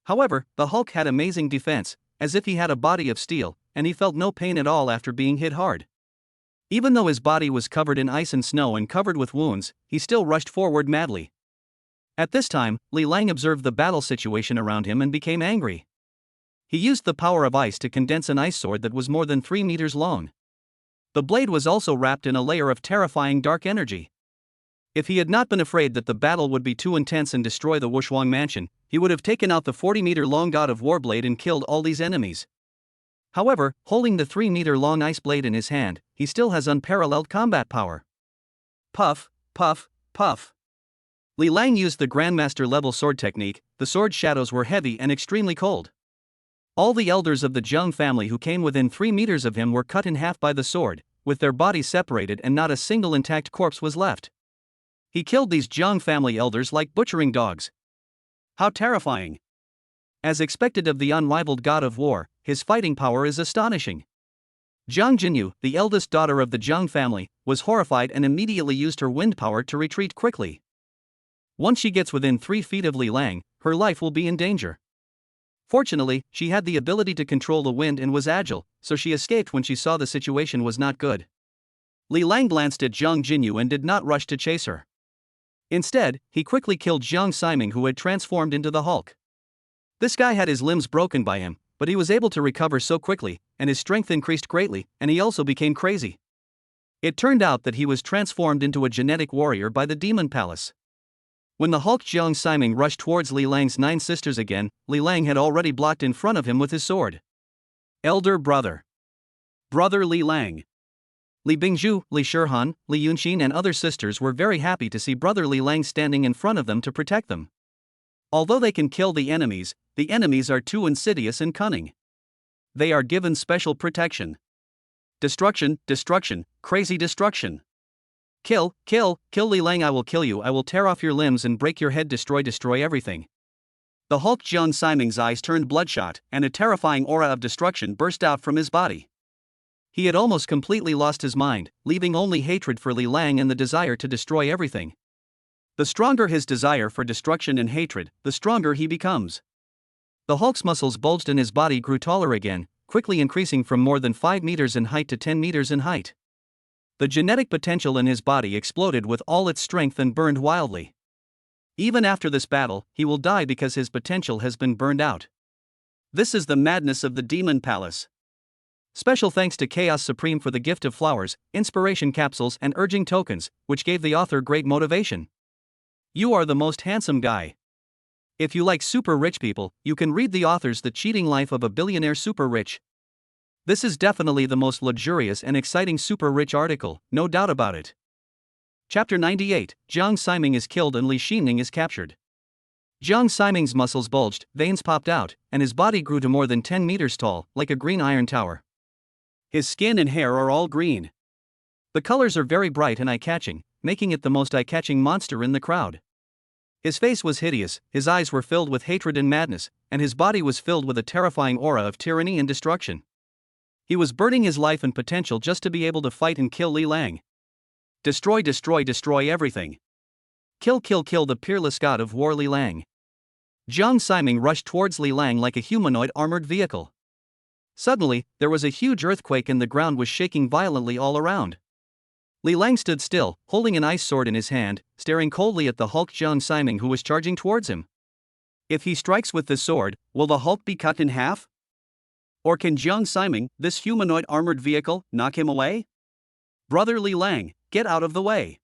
However, the Hulk had amazing defense, as if he had a body of steel, and he felt no pain at all after being hit hard. Even though his body was covered in ice and snow and covered with wounds, he still rushed forward madly. At this time, Li Lang observed the battle situation around him and became angry. He used the power of ice to condense an ice sword that was more than 3 meters long. The blade was also wrapped in a layer of terrifying dark energy. If he had not been afraid that the battle would be too intense and destroy the Wushuang mansion, he would have taken out the 40-meter-long god of war blade and killed all these enemies. However, holding the 3-meter-long ice blade in his hand, he still has unparalleled combat power. Puff, puff, puff. Li Lang used the Grandmaster-level sword technique. The sword shadows were heavy and extremely cold. All the elders of the Jiang family who came within 3 meters of him were cut in half by the sword, with their bodies separated and not a single intact corpse was left. He killed these Jiang family elders like butchering dogs. How terrifying! As expected of the unrivaled god of war, his fighting power is astonishing. Jiang Jinyu, the eldest daughter of the Jiang family, was horrified and immediately used her wind power to retreat quickly. Once she gets within 3 feet of Li Lang, her life will be in danger. Fortunately, she had the ability to control the wind and was agile, so she escaped when she saw the situation was not good. Li Lang glanced at Jiang Jinyu and did not rush to chase her. Instead, he quickly killed Jiang Ximing, who had transformed into the Hulk. This guy had his limbs broken by him, but he was able to recover so quickly, and his strength increased greatly, and he also became crazy. It turned out that he was transformed into a genetic warrior by the Demon Palace. When the Hulk Jiang Siming rushed towards Li Lang's 9 sisters again, Li Lang had already blocked in front of him with his sword. Elder brother. Brother Li Lang. Li Bingzhu, Li Shihan, Li Yunxin and other sisters were very happy to see brother Li Lang standing in front of them to protect them. Although they can kill the enemies are too insidious and cunning. They are given special protection. Destruction, destruction, crazy destruction. Kill, kill, kill Li Lang, I will kill you, I will tear off your limbs and break your head, destroy, destroy everything. The Hulk Jiang Siming's eyes turned bloodshot, and a terrifying aura of destruction burst out from his body. He had almost completely lost his mind, leaving only hatred for Li Lang and the desire to destroy everything. The stronger his desire for destruction and hatred, the stronger he becomes. The Hulk's muscles bulged and his body grew taller again, quickly increasing from more than 5 meters in height to 10 meters in height. The genetic potential in his body exploded with all its strength and burned wildly. Even after this battle, he will die because his potential has been burned out. This is the madness of the Demon Palace. Special thanks to Chaos Supreme for the gift of flowers, inspiration capsules and urging tokens, which gave the author great motivation. You are the most handsome guy. If you like super rich people, you can read the author's The Cheating Life of a Billionaire Super Rich. This is definitely the most luxurious and exciting super rich article, no doubt about it. Chapter 98, Jiang Siming is killed and Li Xining is captured. Jiang Siming's muscles bulged, veins popped out, and his body grew to more than 10 meters tall, like a green iron tower. His skin and hair are all green. The colors are very bright and eye-catching, making it the most eye-catching monster in the crowd. His face was hideous, his eyes were filled with hatred and madness, and his body was filled with a terrifying aura of tyranny and destruction. He was burning his life and potential just to be able to fight and kill Li Lang. Destroy, destroy, destroy everything. Kill, kill, kill the peerless god of war Li Lang. Jiang Siming rushed towards Li Lang like a humanoid armored vehicle. Suddenly, there was a huge earthquake and the ground was shaking violently all around. Li Lang stood still, holding an ice sword in his hand, staring coldly at the Hulk Jiang Siming who was charging towards him. If he strikes with this sword, will the Hulk be cut in half? Or can Jiang Siming, this humanoid armored vehicle, knock him away? Brother Li Lang, get out of the way.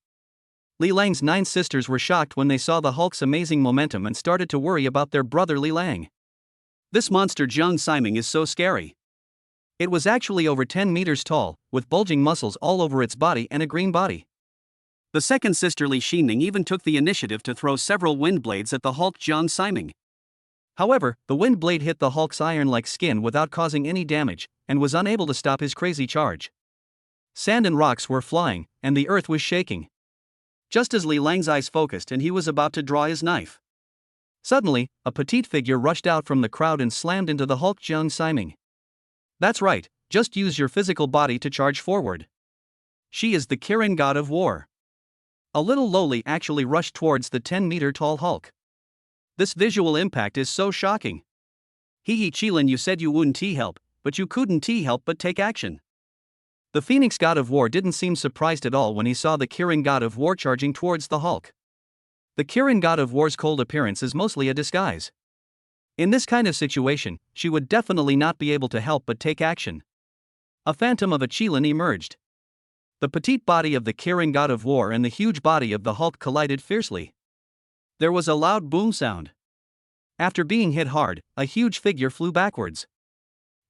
Li Lang's 9 sisters were shocked when they saw the Hulk's amazing momentum and started to worry about their brother Li Lang. This monster Jiang Siming is so scary. It was actually over 10 meters tall, with bulging muscles all over its body and a green body. The second sister Li Xining even took the initiative to throw several wind blades at the Hulk Jiang Siming. However, the wind blade hit the Hulk's iron-like skin without causing any damage, and was unable to stop his crazy charge. Sand and rocks were flying, and the earth was shaking. Just as Li Lang's eyes focused and he was about to draw his knife. Suddenly, a petite figure rushed out from the crowd and slammed into the Hulk Jiang Siming. That's right, just use your physical body to charge forward. She is the Kirin god of war. A little lowly actually rushed towards the 10-meter-tall Hulk. This visual impact is so shocking. Hee Qilin, you said you wouldn't help, but you couldn't help but take action. The Phoenix god of war didn't seem surprised at all when he saw the Kirin god of war charging towards the Hulk. The Kirin god of war's cold appearance is mostly a disguise. In this kind of situation, she would definitely not be able to help but take action. A phantom of a Qilin emerged. The petite body of the Kirin god of war and the huge body of the Hulk collided fiercely. There was a loud boom sound. After being hit hard, a huge figure flew backwards.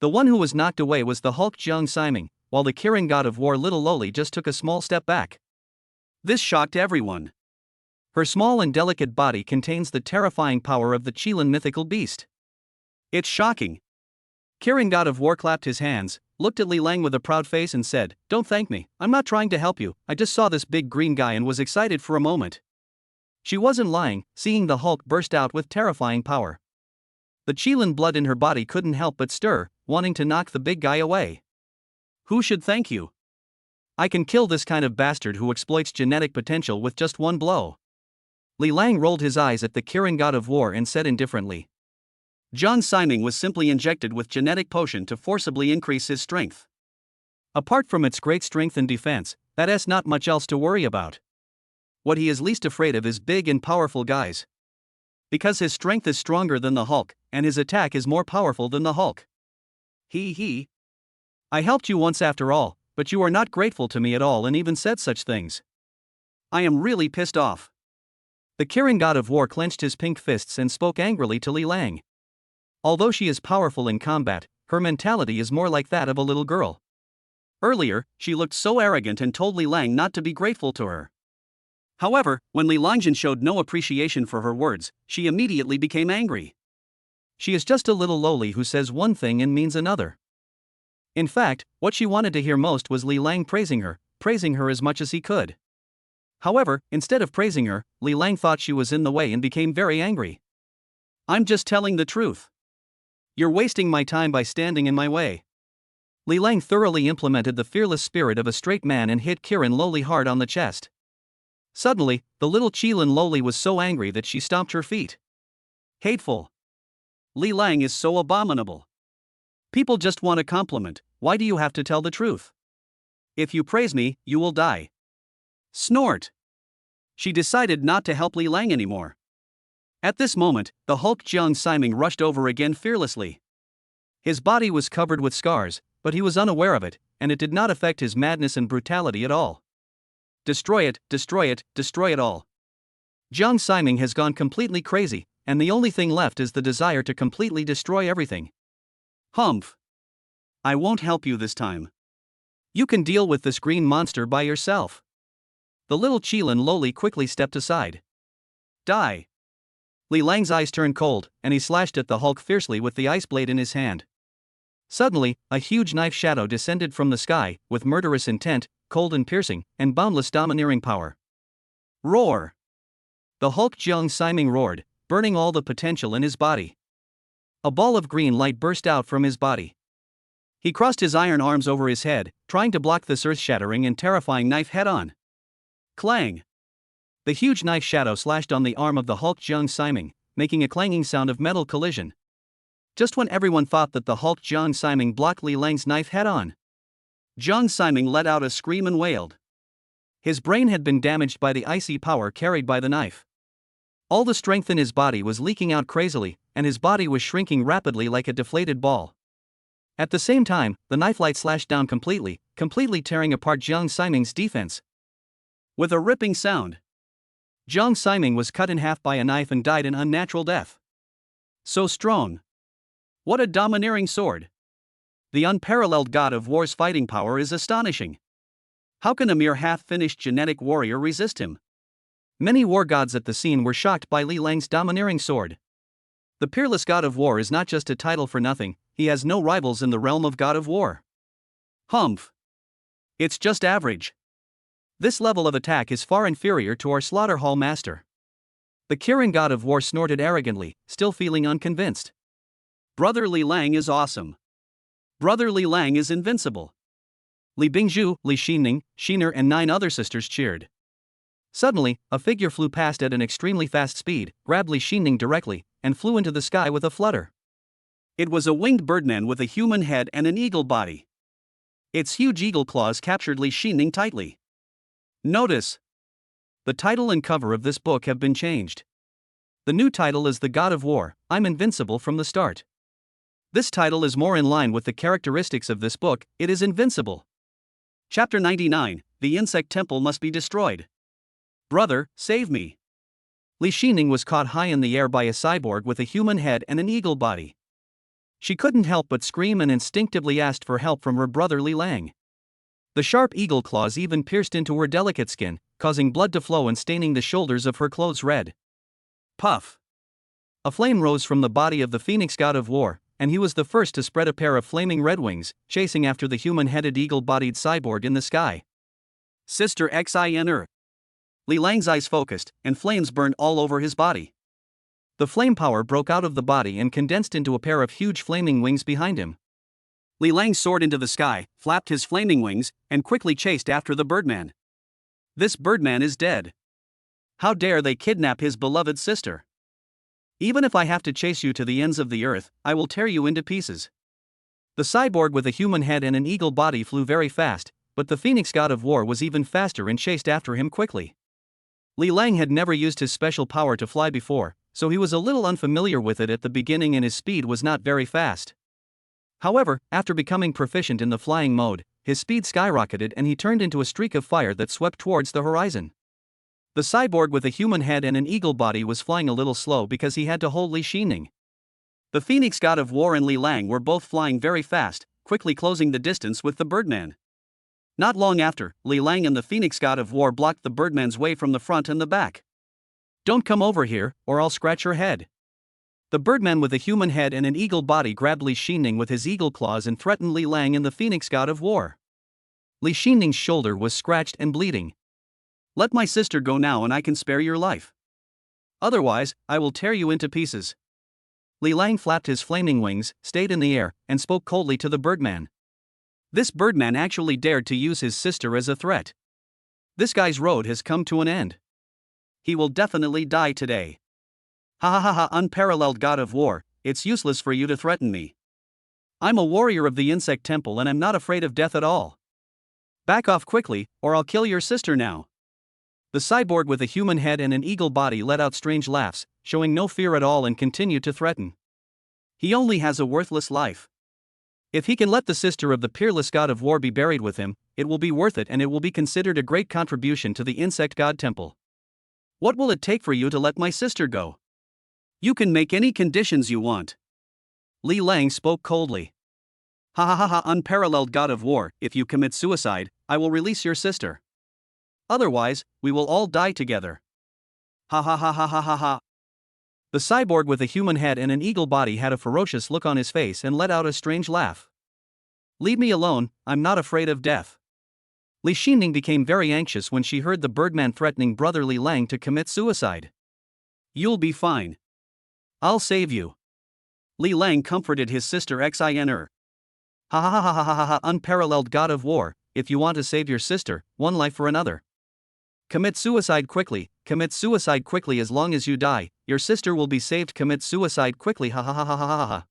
The one who was knocked away was the Hulk Jiang Siming, while the Kirin god of war little lowly just took a small step back. This shocked everyone. Her small and delicate body contains the terrifying power of the Qilin mythical beast. It's shocking. Kirin god of war clapped his hands, looked at Li Lang with a proud face and said, "Don't thank me, I'm not trying to help you, I just saw this big green guy and was excited for a moment." She wasn't lying, seeing the Hulk burst out with terrifying power. The Qilin blood in her body couldn't help but stir, wanting to knock the big guy away. Who should thank you? I can kill this kind of bastard who exploits genetic potential with just one blow. Li Lang rolled his eyes at the Kirin god of war and said indifferently. Jiang Siming was simply injected with genetic potion to forcibly increase his strength. Apart from its great strength and defense, that's not much else to worry about. What he is least afraid of is big and powerful guys. Because his strength is stronger than the Hulk, and his attack is more powerful than the Hulk. He. I helped you once after all, but you are not grateful to me at all and even said such things. I am really pissed off. The Kirin god of war clenched his pink fists and spoke angrily to Li Lang. Although she is powerful in combat, her mentality is more like that of a little girl. Earlier, she looked so arrogant and told Li Lang not to be grateful to her. However, when Li Langjin showed no appreciation for her words, she immediately became angry. She is just a little lowly who says one thing and means another. In fact, what she wanted to hear most was Li Lang praising her as much as he could. However, instead of praising her, Li Lang thought she was in the way and became very angry. I'm just telling the truth. You're wasting my time by standing in my way. Li Lang thoroughly implemented the fearless spirit of a straight man and hit Kirin Loli hard on the chest. Suddenly, the little Qilin Loli was so angry that she stomped her feet. Hateful. Li Lang is so abominable. People just want a compliment, why do you have to tell the truth? If you praise me, you will die. Snort. She decided not to help Li Lang anymore. At this moment, the Hulk Jiang Siming rushed over again fearlessly. His body was covered with scars, but he was unaware of it, and it did not affect his madness and brutality at all. Destroy it, destroy it, destroy it all. Jiang Siming has gone completely crazy, and the only thing left is the desire to completely destroy everything. Humph. I won't help you this time. You can deal with this green monster by yourself. The little Qilin Loli quickly stepped aside. Die. Li Lang's eyes turned cold, and he slashed at the Hulk fiercely with the ice blade in his hand. Suddenly, a huge knife shadow descended from the sky, with murderous intent, cold and piercing, and boundless domineering power. Roar! The Hulk Jiang Siming roared, burning all the potential in his body. A ball of green light burst out from his body. He crossed his iron arms over his head, trying to block this earth-shattering and terrifying knife head-on. Clang! The huge knife shadow slashed on the arm of the Hulk Jiang Siming, making a clanging sound of metal collision. Just when everyone thought that the Hulk Jiang Siming blocked Li Lang's knife head-on, Jiang Siming let out a scream and wailed. His brain had been damaged by the icy power carried by the knife. All the strength in his body was leaking out crazily, and his body was shrinking rapidly like a deflated ball. At the same time, the knife light slashed down completely tearing apart Jiang Siming's defense. With a ripping sound, Jiang Siming was cut in half by a knife and died an unnatural death. So strong. What a domineering sword. The unparalleled god of war's fighting power is astonishing. How can a mere half-finished genetic warrior resist him? Many war gods at the scene were shocked by Li Lang's domineering sword. The peerless god of war is not just a title for nothing, he has no rivals in the realm of god of war. Humph. It's just average. This level of attack is far inferior to our slaughter hall master. The Kirin god of war snorted arrogantly, still feeling unconvinced. Brother Li Lang is awesome. Brother Li Lang is invincible. Li Bingzhu, Li Xinning, Xener and 9 other sisters cheered. Suddenly, a figure flew past at an extremely fast speed, grabbed Li Xinning directly, and flew into the sky with a flutter. It was a winged birdman with a human head and an eagle body. Its huge eagle claws captured Li Xinning tightly. Notice: the title and cover of this book have been changed. The new title is The God of War, I'm Invincible from the Start. This title is more in line with the characteristics of this book, it is invincible. Chapter 99, The Insect Temple Must Be Destroyed. Brother, save me. Li Xinning was caught high in the air by a cyborg with a human head and an eagle body. She couldn't help but scream and instinctively asked for help from her brother Li Lang. The sharp eagle claws even pierced into her delicate skin, causing blood to flow and staining the shoulders of her clothes red. Puff! A flame rose from the body of the Phoenix god of war, and he was the first to spread a pair of flaming red wings, chasing after the human-headed eagle-bodied cyborg in the sky. Sister Xener. Li Lang's eyes focused, and flames burned all over his body. The flame power broke out of the body and condensed into a pair of huge flaming wings behind him. Li Lang soared into the sky, flapped his flaming wings, and quickly chased after the birdman. This birdman is dead. How dare they kidnap his beloved sister? Even if I have to chase you to the ends of the earth, I will tear you into pieces. The cyborg with a human head and an eagle body flew very fast, but the Phoenix god of war was even faster and chased after him quickly. Li Lang had never used his special power to fly before, so he was a little unfamiliar with it at the beginning and his speed was not very fast. However, after becoming proficient in the flying mode, his speed skyrocketed and he turned into a streak of fire that swept towards the horizon. The cyborg with a human head and an eagle body was flying a little slow because he had to hold Li Xining. The Phoenix God of War and Li Lang were both flying very fast, quickly closing the distance with the Birdman. Not long after, Li Lang and the Phoenix God of War blocked the Birdman's way from the front and the back. "Don't come over here, or I'll scratch your head." The Birdman with a human head and an eagle body grabbed Li Xining with his eagle claws and threatened Li Lang and the Phoenix God of War. Li Xining's shoulder was scratched and bleeding. "Let my sister go now and I can spare your life. Otherwise, I will tear you into pieces." Li Lang flapped his flaming wings, stayed in the air, and spoke coldly to the Birdman. This Birdman actually dared to use his sister as a threat. This guy's road has come to an end. He will definitely die today. "Ha ha ha ha, unparalleled God of War, it's useless for you to threaten me. I'm a warrior of the Insect Temple and I'm not afraid of death at all. Back off quickly, or I'll kill your sister now." The cyborg with a human head and an eagle body let out strange laughs, showing no fear at all and continued to threaten. He only has a worthless life. If he can let the sister of the peerless God of War be buried with him, it will be worth it and it will be considered a great contribution to the Insect God Temple. "What will it take for you to let my sister go?" "You can make any conditions you want." Li Lang spoke coldly. "Ha ha ha ha, unparalleled God of War, if you commit suicide, I will release your sister. Otherwise, we will all die together." Ha ha ha ha ha ha ha. The cyborg with a human head and an eagle body had a ferocious look on his face and let out a strange laugh. "Leave me alone, I'm not afraid of death." Li Xining became very anxious when she heard the Birdman threatening brother Li Lang to commit suicide. "You'll be fine. I'll save you." Li Lang comforted his sister Xener. "Ha ha ha ha ha ha ha, unparalleled God of War, if you want to save your sister, one life for another. Commit suicide quickly as long as you die, your sister will be saved. Commit suicide quickly, ha ha ha ha ha ha ha."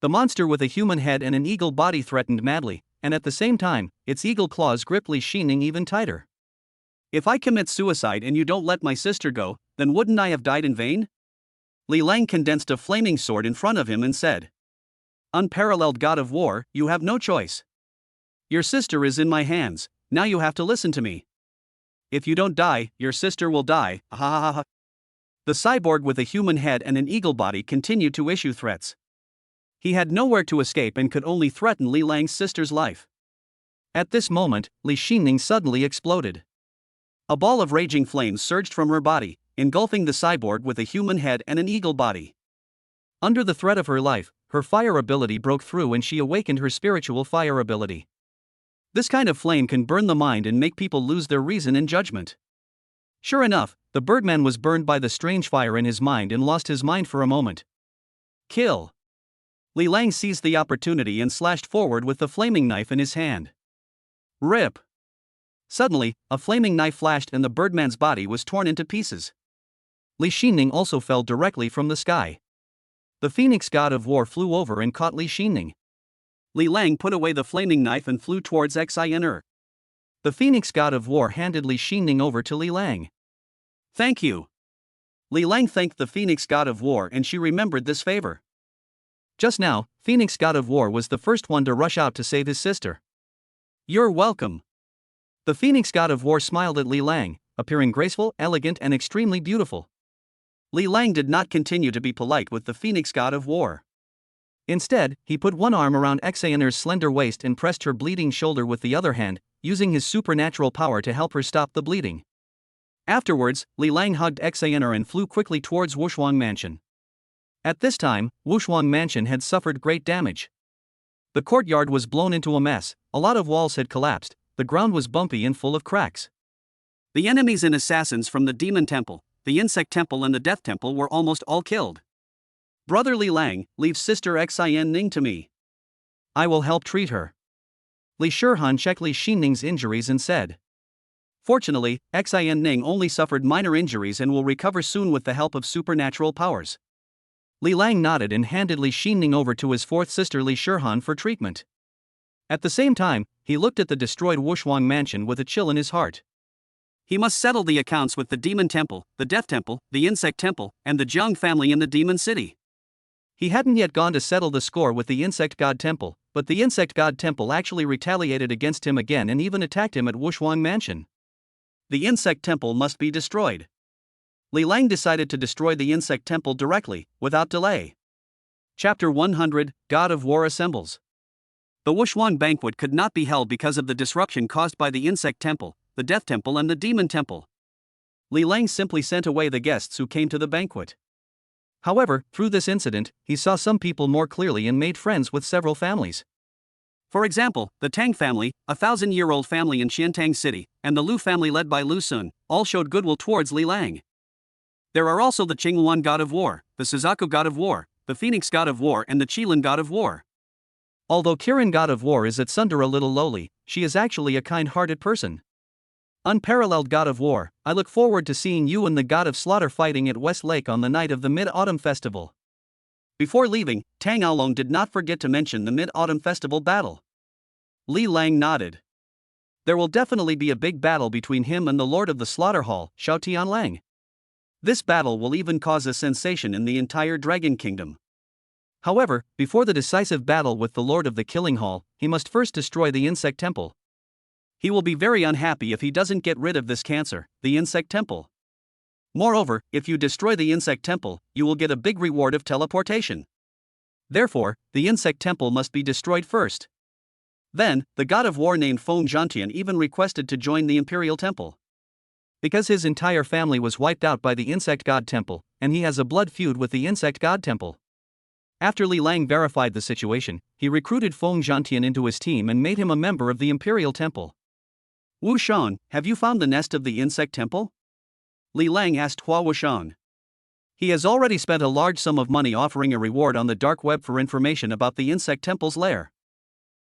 The monster with a human head and an eagle body threatened madly, and at the same time, its eagle claws gripped Li Xining even tighter. "If I commit suicide and you don't let my sister go, then wouldn't I have died in vain?" Li Lang condensed a flaming sword in front of him and said, "Unparalleled God of War, you have no choice. Your sister is in my hands, now you have to listen to me. If you don't die, your sister will die, ha ha ha ha." The cyborg with a human head and an eagle body continued to issue threats. He had nowhere to escape and could only threaten Li Lang's sister's life. At this moment, Li Xining suddenly exploded. A ball of raging flames surged from her body, engulfing the cyborg with a human head and an eagle body. Under the threat of her life, her fire ability broke through and she awakened her spiritual fire ability. This kind of flame can burn the mind and make people lose their reason and judgment. Sure enough, the Birdman was burned by the strange fire in his mind and lost his mind for a moment. "Kill." Li Lang seized the opportunity and slashed forward with the flaming knife in his hand. Rip! Suddenly, a flaming knife flashed and the Birdman's body was torn into pieces. Li Xining also fell directly from the sky. The Phoenix God of War flew over and caught Li Xining. Li Lang put away the flaming knife and flew towards Xener. The Phoenix God of War handed Li Xining over to Li Lang. "Thank you." Li Lang thanked the Phoenix God of War and she remembered this favor. Just now, Phoenix God of War was the first one to rush out to save his sister. "You're welcome." The Phoenix God of War smiled at Li Lang, appearing graceful, elegant and extremely beautiful. Li Lang did not continue to be polite with the Phoenix God of War. Instead, he put one arm around Xener's slender waist and pressed her bleeding shoulder with the other hand, using his supernatural power to help her stop the bleeding. Afterwards, Li Lang hugged Xener and flew quickly towards Wushuang Mansion. At this time, Wushuang Mansion had suffered great damage. The courtyard was blown into a mess, a lot of walls had collapsed, the ground was bumpy and full of cracks. The enemies and assassins from the Demon Temple, the Insect Temple and the Death Temple were almost all killed. "Brother Li Lang, leave sister Xener to me. I will help treat her." Li Shihan checked Li Xining's injuries and said. Fortunately, Xener only suffered minor injuries and will recover soon with the help of supernatural powers. Li Lang nodded and handed Li Xining over to his fourth sister Li Shihan for treatment. At the same time, he looked at the destroyed Wushuang Mansion with a chill in his heart. He must settle the accounts with the Demon Temple, the Death Temple, the Insect Temple, and the Jiang family in the Demon City. He hadn't yet gone to settle the score with the insect god temple, but the insect god temple actually retaliated against him again and even attacked him at Wushuang Mansion. The insect temple must be destroyed. Li Lang decided to destroy the insect temple directly, without delay. Chapter 100, God of War assembles. The Wushuang banquet could not be held because of the disruption caused by the insect temple, the death temple and the demon temple. Li Lang simply sent away the guests who came to the banquet. However, through this incident, he saw some people more clearly and made friends with several families. For example, the Tang family, a 1,000-year-old family in Xiantang City, and the Lu family led by Lu Sun, all showed goodwill towards Li Lang. There are also the Qinghuan god of war, the Suzaku god of war, the Phoenix god of war and the Qilin god of war. Although Kirin god of war is at Sunder a little lowly, she is actually a kind-hearted person. Unparalleled god of war, I look forward to seeing you and the god of slaughter fighting at West Lake on the night of the Mid-Autumn Festival. Before leaving, Tang Aolong did not forget to mention the Mid-Autumn Festival battle. Li Lang nodded. There will definitely be a big battle between him and the Lord of the Slaughter Hall, Xiao Tianlang. This battle will even cause a sensation in the entire Dragon Kingdom. However, before the decisive battle with the Lord of the Killing Hall, he must first destroy the Insect Temple. He will be very unhappy if he doesn't get rid of this cancer, the Insect Temple. Moreover, if you destroy the Insect Temple, you will get a big reward of teleportation. Therefore, the Insect Temple must be destroyed first. Then, the god of war named Feng Zhantian even requested to join the Imperial Temple. Because his entire family was wiped out by the Insect God Temple, and he has a blood feud with the Insect God Temple. After Li Lang verified the situation, he recruited Feng Zhantian into his team and made him a member of the Imperial Temple. Wu Shan, have you found the nest of the Insect Temple? Li Lang asked Hua Wushang. He has already spent a large sum of money offering a reward on the dark web for information about the Insect Temple's lair.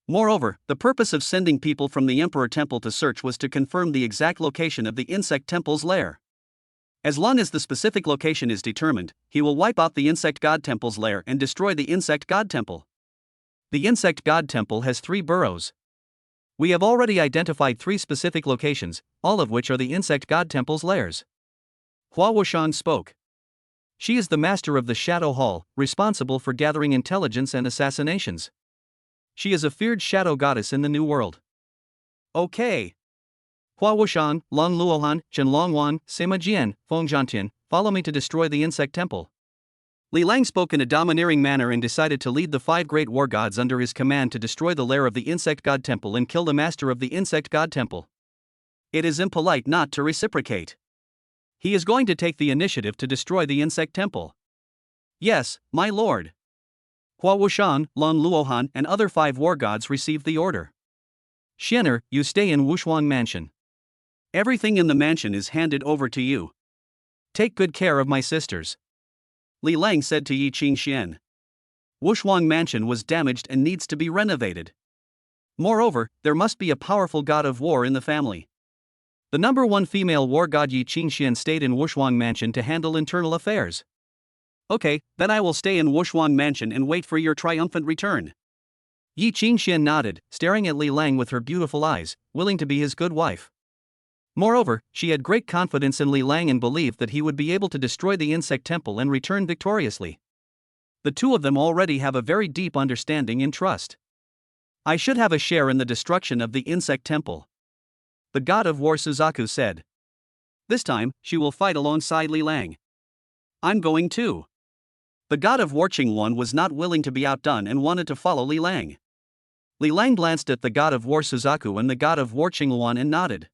Moreover, the purpose of sending people from the Emperor Temple to search was to confirm the exact location of the Insect Temple's lair. As long as the specific location is determined, he will wipe out the Insect God Temple's lair and destroy the Insect God Temple. The Insect God Temple has 3 burrows. We have already identified 3 specific locations, all of which are the Insect God Temple's lairs. Hua Wushang spoke. She is the master of the Shadow Hall, responsible for gathering intelligence and assassinations. She is a feared shadow goddess in the New World. Okay. Hua Wushang, Long Luohan, Chen Longwan, Sima Jian, Feng Zhantian, follow me to destroy the Insect Temple. Li Lang spoke in a domineering manner and decided to lead the 5 great war gods under his command to destroy the lair of the Insect God Temple and kill the master of the Insect God Temple. It is impolite not to reciprocate. He is going to take the initiative to destroy the Insect Temple. Yes, my lord. Hua Wushang, Lon Luohan, and other 5 war gods received the order. Xener, you stay in Wushuang Mansion. Everything in the mansion is handed over to you. Take good care of my sisters. Li Lang said to Yi Qingxian. Wushuang Mansion was damaged and needs to be renovated. Moreover, there must be a powerful god of war in the family. The number 1 female war god Yi Qingxian stayed in Wushuang Mansion to handle internal affairs. Okay, then I will stay in Wushuang Mansion and wait for your triumphant return. Yi Qingxian nodded, staring at Li Lang with her beautiful eyes, willing to be his good wife. Moreover, she had great confidence in Li Lang and believed that he would be able to destroy the Insect Temple and return victoriously. The 2 of them already have a very deep understanding and trust. I should have a share in the destruction of the Insect Temple. The god of war Suzaku said. This time, she will fight alongside Li Lang. I'm going too. The god of war Qinghuan was not willing to be outdone and wanted to follow Li Lang. Li Lang glanced at the god of war Suzaku and the god of war Qinghuan and nodded.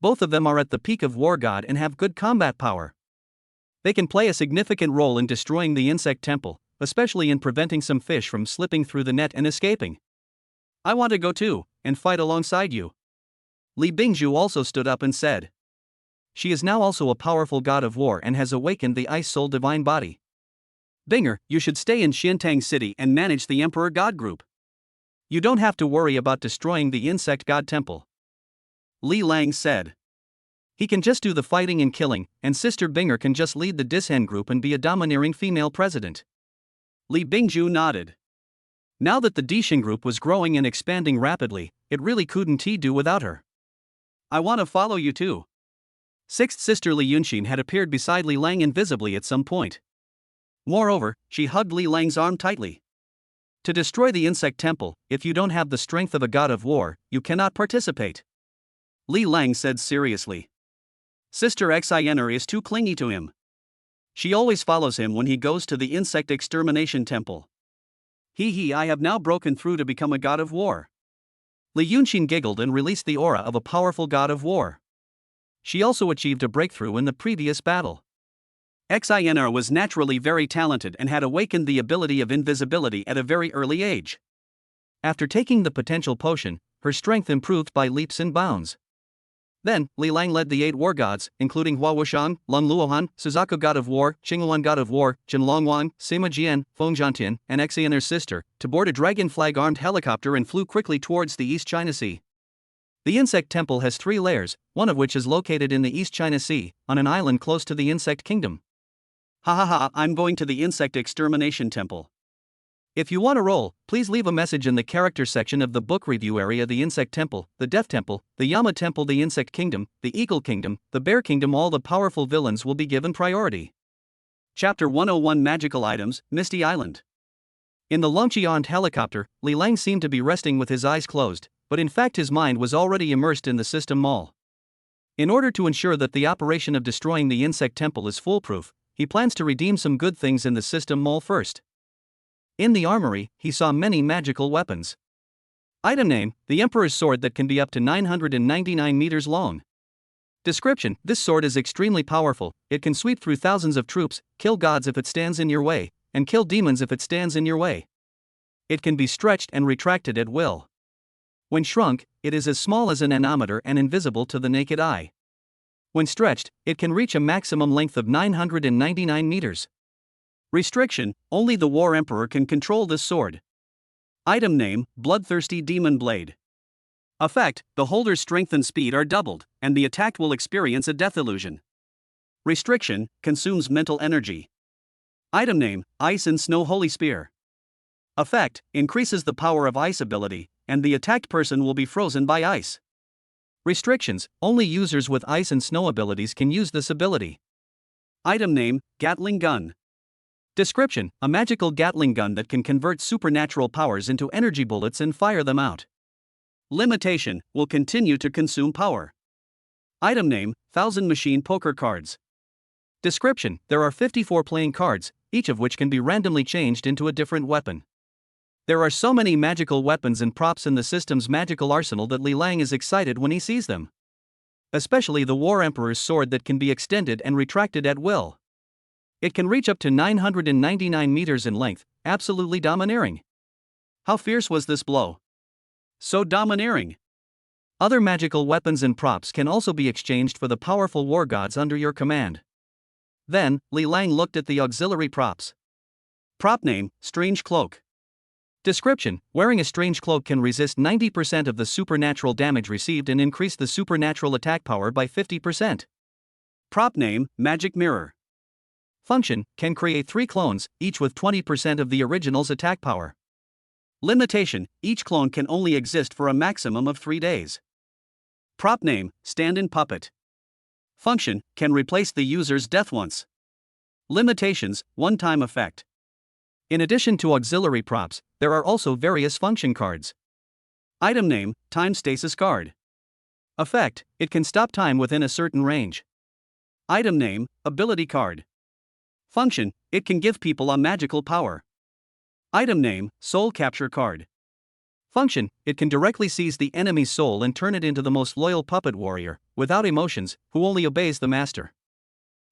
Both of them are at the peak of war god and have good combat power. They can play a significant role in destroying the Insect Temple, especially in preventing some fish from slipping through the net and escaping. I want to go too, and fight alongside you. Li Bingzhu also stood up and said. She is now also a powerful god of war and has awakened the Ice Soul Divine Body. Binger, you should stay in Xiantang City and manage the Emperor God Group. You don't have to worry about destroying the Insect God Temple. Li Lang said. He can just do the fighting and killing, and Sister Binger can just lead the Dishen Group and be a domineering female president. Li Bingzhu nodded. Now that the Dishen Group was growing and expanding rapidly, it really couldn't do without her. I want to follow you too. 6th sister Li Yunxin had appeared beside Li Lang invisibly at some point. Moreover, she hugged Li Lang's arm tightly. To destroy the insect temple, if you don't have the strength of a god of war, you cannot participate. Li Lang said seriously. Sister Xener is too clingy to him. She always follows him when he goes to the insect extermination temple. I have now broken through to become a god of war. Li Yunxin giggled and released the aura of a powerful god of war. She also achieved a breakthrough in the previous battle. Xener was naturally very talented and had awakened the ability of invisibility at a very early age. After taking the potential potion, her strength improved by leaps and bounds. Then, Li Lang led the 8 war gods, including Hua Wushang, Lung Luohan, Suzaku god of war, Qingluan god of war, Jin Longwan, Sima Jian, Feng Zhantian, and Xener's sister, to board a dragon flag-armed helicopter and flew quickly towards the East China Sea. The insect temple has 3 layers, one of which is located in the East China Sea, on an island close to the insect kingdom. I'm going to the insect extermination temple. If you want to roll, please leave a message in the character section of the book review area. The Insect Temple, the Death Temple, the Yama Temple, the Insect Kingdom, the Eagle Kingdom, the Bear Kingdom. All the powerful villains will be given priority. Chapter 101 Magical Items, Misty Island. In the Longqi-armed helicopter, Li Lang seemed to be resting with his eyes closed, but in fact his mind was already immersed in the system mall. In order to ensure that the operation of destroying the Insect Temple is foolproof, he plans to redeem some good things in the system mall first. In the armory, he saw many magical weapons. Item name: the Emperor's sword that can be up to 999 meters long. Description: this sword is extremely powerful. It can sweep through thousands of troops, kill gods if it stands in your way, and kill demons if it stands in your way. It can be stretched and retracted at will. When shrunk, it is as small as an nanometer and invisible to the naked eye. When stretched, it can reach a maximum length of 999 meters. Restriction: only the War Emperor can control this sword. Item name: Bloodthirsty Demon Blade. Effect: the holder's strength and speed are doubled, and the attacked will experience a death illusion. Restriction: consumes mental energy. Item name: Ice and Snow Holy Spear. Effect: increases the power of ice ability, and the attacked person will be frozen by ice. Restrictions: only users with ice and snow abilities can use this ability. Item name: Gatling Gun. Description: a magical Gatling gun that can convert supernatural powers into energy bullets and fire them out. Limitation: will continue to consume power. Item name: 1000 Machine Poker Cards. Description: there are 54 playing cards, each of which can be randomly changed into a different weapon. There are so many magical weapons and props in the system's magical arsenal that Li Lang is excited when he sees them. Especially the War Emperor's sword that can be extended and retracted at will. It can reach up to 999 meters in length, absolutely domineering. How fierce was this blow? So domineering. Other magical weapons and props can also be exchanged for the powerful war gods under your command. Then, Li Lang looked at the auxiliary props. Prop name: Strange Cloak. Description: wearing a strange cloak can resist 90% of the supernatural damage received and increase the supernatural attack power by 50%. Prop name: Magic Mirror. Function: can create 3 clones, each with 20% of the original's attack power. Limitation: each clone can only exist for a maximum of 3 days. Prop name: Stand-in Puppet. Function: can replace the user's death once. Limitations: one-time effect. In addition to auxiliary props, there are also various function cards. Item name: Time Stasis Card. Effect: it can stop time within a certain range. Item name: Ability Card. Function: it can give people a magical power. Item name: Soul Capture Card. Function: it can directly seize the enemy's soul and turn it into the most loyal puppet warrior, without emotions, who only obeys the master.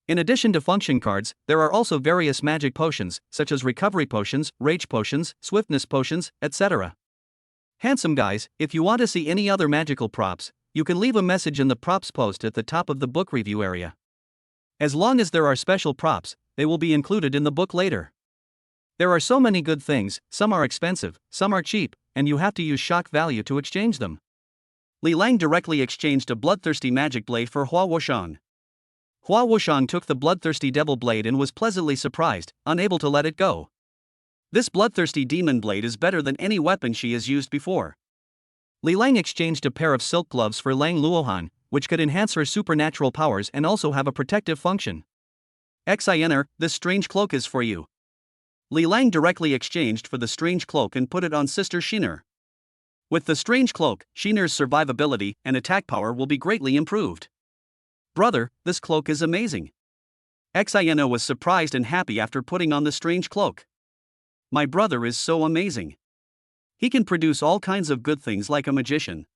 In addition to function cards, there are also various magic potions, such as recovery potions, rage potions, swiftness potions, etc. Handsome guys, if you want to see any other magical props, you can leave a message in the props post at the top of the book review area. As long as there are special props, they will be included in the book later. There are so many good things, some are expensive, some are cheap, and you have to use shock value to exchange them. Li Lang directly exchanged a bloodthirsty magic blade for Hua Wushang. Hua Wushang took the bloodthirsty devil blade and was pleasantly surprised, unable to let it go. This bloodthirsty demon blade is better than any weapon she has used before. Li Lang exchanged a pair of silk gloves for Lang Luohan, which could enhance her supernatural powers and also have a protective function. Xener, this strange cloak is for you. Li Lang directly exchanged for the strange cloak and put it on Sister Xener. With the strange cloak, Xener's survivability and attack power will be greatly improved. Brother, this cloak is amazing. Xener was surprised and happy after putting on the strange cloak. My brother is so amazing. He can produce all kinds of good things like a magician.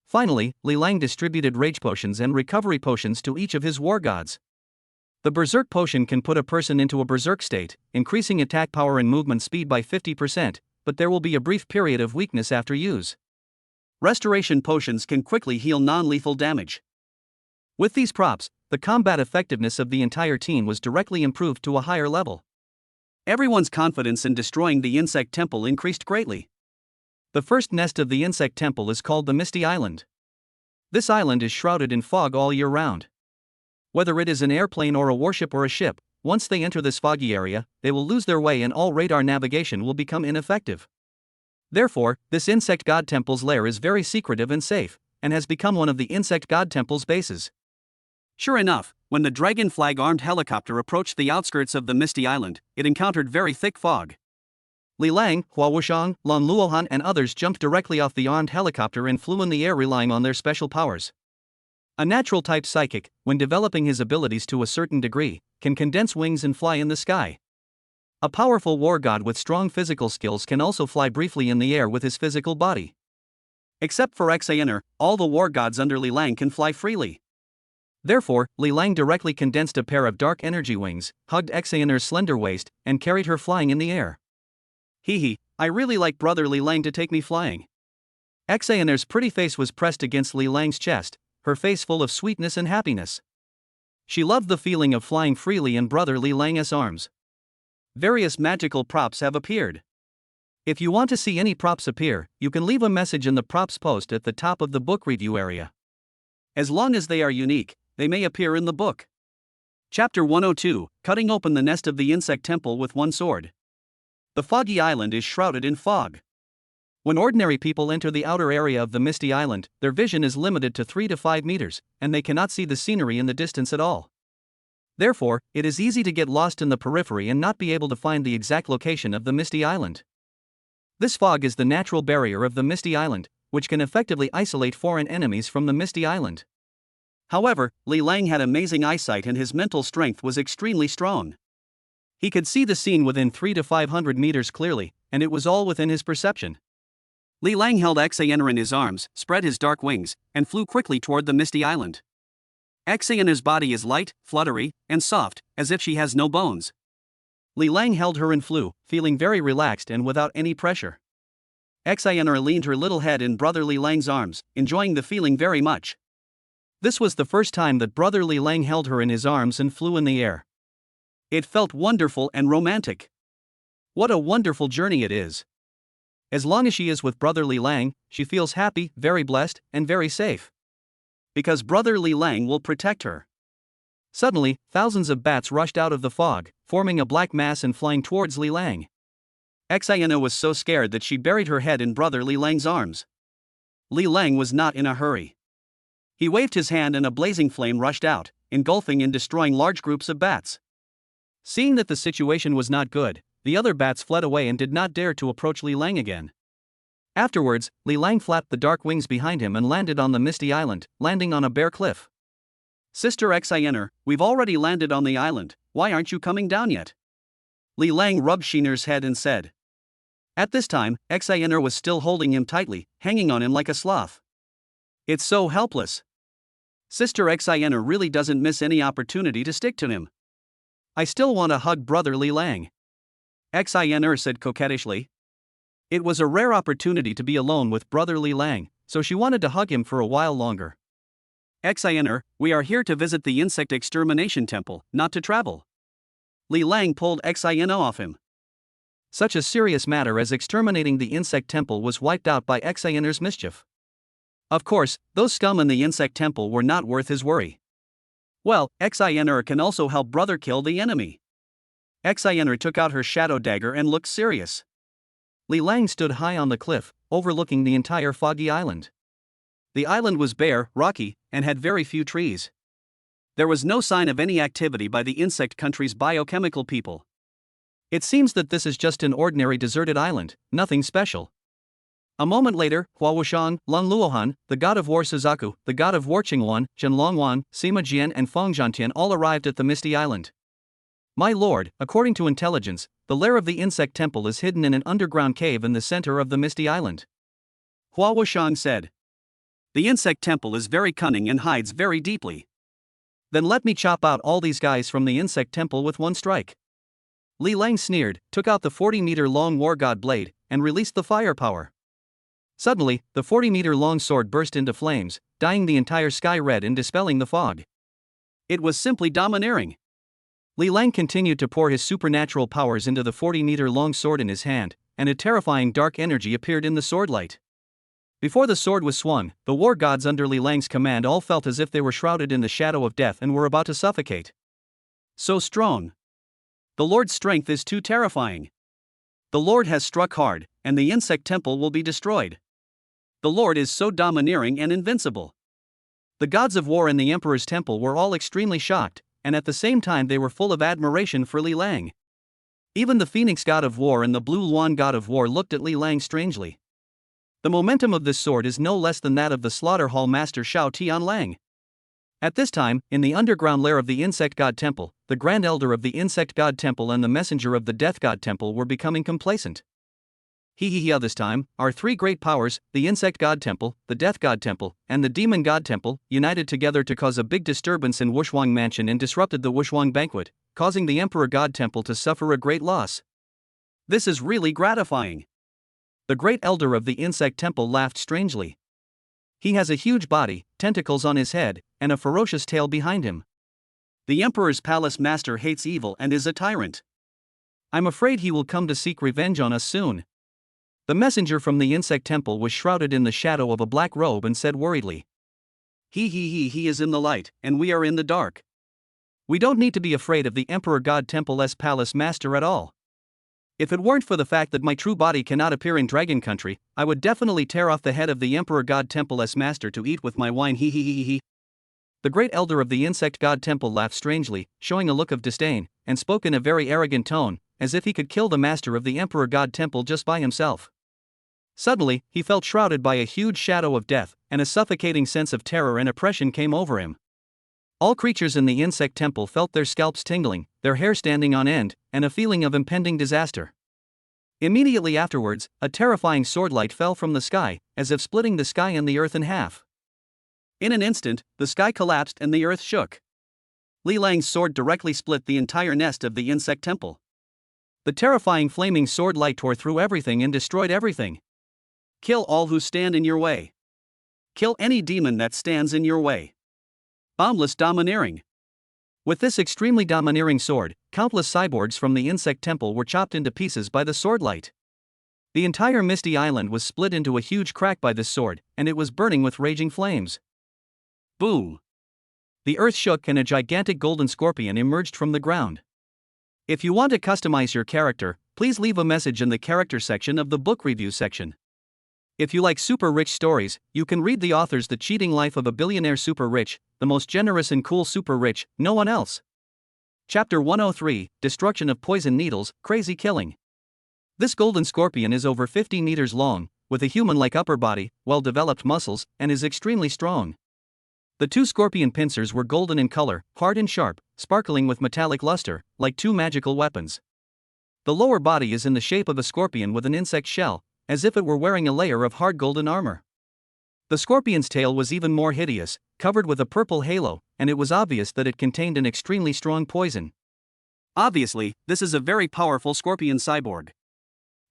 Finally, Li Lang distributed rage potions and recovery potions to each of his war gods. The berserk potion can put a person into a berserk state, increasing attack power and movement speed by 50%, but there will be a brief period of weakness after use. Restoration potions can quickly heal non-lethal damage. With these props, the combat effectiveness of the entire team was directly improved to a higher level. Everyone's confidence in destroying the insect temple increased greatly. The first nest of the insect temple is called the Misty Island. This island is shrouded in fog all year round. Whether it is an airplane or a warship or a ship, once they enter this foggy area, they will lose their way and all radar navigation will become ineffective. Therefore, this insect god temple's lair is very secretive and safe, and has become one of the insect god temple's bases. Sure enough, when the dragon flag armed helicopter approached the outskirts of the Misty Island, it encountered very thick fog. Li Lang, Hua Wushang, Lan Luohan and others jumped directly off the armed helicopter and flew in the air relying on their special powers. A natural-type psychic, when developing his abilities to a certain degree, can condense wings and fly in the sky. A powerful war god with strong physical skills can also fly briefly in the air with his physical body. Except for Xener, all the war gods under Li Lang can fly freely. Therefore, Li Lang directly condensed a pair of dark energy wings, hugged Xener's slender waist, and carried her flying in the air. Hee, I really like brother Li Lang to take me flying. Xener's pretty face was pressed against Li Lang's chest, her face full of sweetness and happiness. She loved the feeling of flying freely in brother Li Lang's arms. Various magical props have appeared. If you want to see any props appear, you can leave a message in the props post at the top of the book review area. As long as they are unique, they may appear in the book. Chapter 102, Cutting Open the Nest of the Insect Temple with One Sword. The foggy island is shrouded in fog. When ordinary people enter the outer area of the Misty Island, their vision is limited to 3 to 5 meters, and they cannot see the scenery in the distance at all. Therefore, it is easy to get lost in the periphery and not be able to find the exact location of the Misty Island. This fog is the natural barrier of the Misty Island, which can effectively isolate foreign enemies from the Misty Island. However, Li Lang had amazing eyesight and his mental strength was extremely strong. He could see the scene within 300 to 500 meters clearly, and it was all within his perception. Li Lang held Xener in his arms, spread his dark wings, and flew quickly toward the Misty Island. Xener's body is light, fluttery, and soft, as if she has no bones. Li Lang held her and flew, feeling very relaxed and without any pressure. Xener leaned her little head in brother Li Lang's arms, enjoying the feeling very much. This was the first time that brother Li Lang held her in his arms and flew in the air. It felt wonderful and romantic. What a wonderful journey it is. As long as she is with brother Li Lang, she feels happy, very blessed, and very safe. Because brother Li Lang will protect her. Suddenly, thousands of bats rushed out of the fog, forming a black mass and flying towards Li Lang. Xener was so scared that she buried her head in brother Li Lang's arms. Li Lang was not in a hurry. He waved his hand and a blazing flame rushed out, engulfing and destroying large groups of bats. Seeing that the situation was not good, the other bats fled away and did not dare to approach Li Lang again. Afterwards, Li Lang flapped the dark wings behind him and landed on the Misty Island, landing on a bare cliff. Sister Xener, we've already landed on the island, why aren't you coming down yet? Li Lang rubbed Xener's head and said. At this time, Xener was still holding him tightly, hanging on him like a sloth. It's so helpless. Sister Xener really doesn't miss any opportunity to stick to him. I still want to hug brother Li Lang. Xener said coquettishly. It was a rare opportunity to be alone with brother Li Lang, so she wanted to hug him for a while longer. Xener, we are here to visit the insect extermination temple, not to travel. Li Lang pulled Xener off him. Such a serious matter as exterminating the insect temple was wiped out by Xener's mischief. Of course, those scum in the insect temple were not worth his worry. Well, Xener can also help brother kill the enemy. Xener took out her shadow dagger and looked serious. Li Lang stood high on the cliff, overlooking the entire foggy island. The island was bare, rocky, and had very few trees. There was no sign of any activity by the insect country's biochemical people. It seems that this is just an ordinary deserted island, nothing special. A moment later, Hua Wushang, Lung Luohan, the god of war Suzaku, the god of war Qinghuan, Zhen Longhuan, Sima Jian and Feng Zhantian all arrived at the Misty Island. My lord, according to intelligence, the lair of the insect temple is hidden in an underground cave in the center of the Misty Island. Hua Wushang said. The insect temple is very cunning and hides very deeply. Then let me chop out all these guys from the insect temple with one strike. Li Lang sneered, took out the 40-meter-long war god blade, and released the firepower. Suddenly, the 40-meter-long sword burst into flames, dyeing the entire sky red and dispelling the fog. It was simply domineering. Li Lang continued to pour his supernatural powers into the 40-meter-long sword in his hand, and a terrifying dark energy appeared in the sword light. Before the sword was swung, the war gods under Li Lang's command all felt as if they were shrouded in the shadow of death and were about to suffocate. So strong. The Lord's strength is too terrifying. The Lord has struck hard, and the insect temple will be destroyed. The Lord is so domineering and invincible. The gods of war in the Emperor's temple were all extremely shocked, and at the same time they were full of admiration for Li Lang. Even the Phoenix god of war and the Blue Luan god of war looked at Li Lang strangely. The momentum of this sword is no less than that of the slaughter hall master Shao Tian Lang. At this time, in the underground lair of the insect god temple, the grand elder of the insect god temple and the messenger of the death god temple were becoming complacent. This time, our three great powers, the insect god temple, the death god temple, and the demon god temple, united together to cause a big disturbance in Wushuang Mansion and disrupted the Wushuang banquet, causing the emperor god temple to suffer a great loss. This is really gratifying. The great elder of the insect temple laughed strangely. He has a huge body, tentacles on his head, and a ferocious tail behind him. The emperor's palace master hates evil and is a tyrant. I'm afraid he will come to seek revenge on us soon. The messenger from the insect temple was shrouded in the shadow of a black robe and said worriedly. He is in the light, and we are in the dark. We don't need to be afraid of the emperor god temple's palace master at all. If it weren't for the fact that my true body cannot appear in Dragon Country, I would definitely tear off the head of the Emperor God Temple's master to eat with my wine. The great elder of the insect god temple laughed strangely, showing a look of disdain, and spoke in a very arrogant tone, as if he could kill the master of the Emperor God temple just by himself. Suddenly, he felt shrouded by a huge shadow of death, and a suffocating sense of terror and oppression came over him. All creatures in the insect temple felt their scalps tingling, their hair standing on end, and a feeling of impending disaster. Immediately afterwards, a terrifying swordlight fell from the sky, as if splitting the sky and the earth in half. In an instant, the sky collapsed and the earth shook. Li Lang's sword directly split the entire nest of the insect temple. The terrifying flaming sword light tore through everything and destroyed everything. Kill all who stand in your way. Kill any demon that stands in your way. Boundless domineering. With this extremely domineering sword, countless cyborgs from the insect temple were chopped into pieces by the swordlight. The entire Misty Island was split into a huge crack by this sword, and it was burning with raging flames. Boom! The earth shook and a gigantic golden scorpion emerged from the ground. If you want to customize your character, please leave a message in the character section of the book review section. If you like super rich stories, you can read the author's The Cheating Life of a Billionaire Super Rich, the most generous and cool super rich, no one else. Chapter 103, Destruction of Poison Needles, Crazy Killing. This golden scorpion is over 50 meters long, with a human-like upper body, well-developed muscles, and is extremely strong. The two scorpion pincers were golden in color, hard and sharp, sparkling with metallic luster, like two magical weapons. The lower body is in the shape of a scorpion with an insect shell, as if it were wearing a layer of hard golden armor. The scorpion's tail was even more hideous, covered with a purple halo, and it was obvious that it contained an extremely strong poison. Obviously, this is a very powerful scorpion cyborg.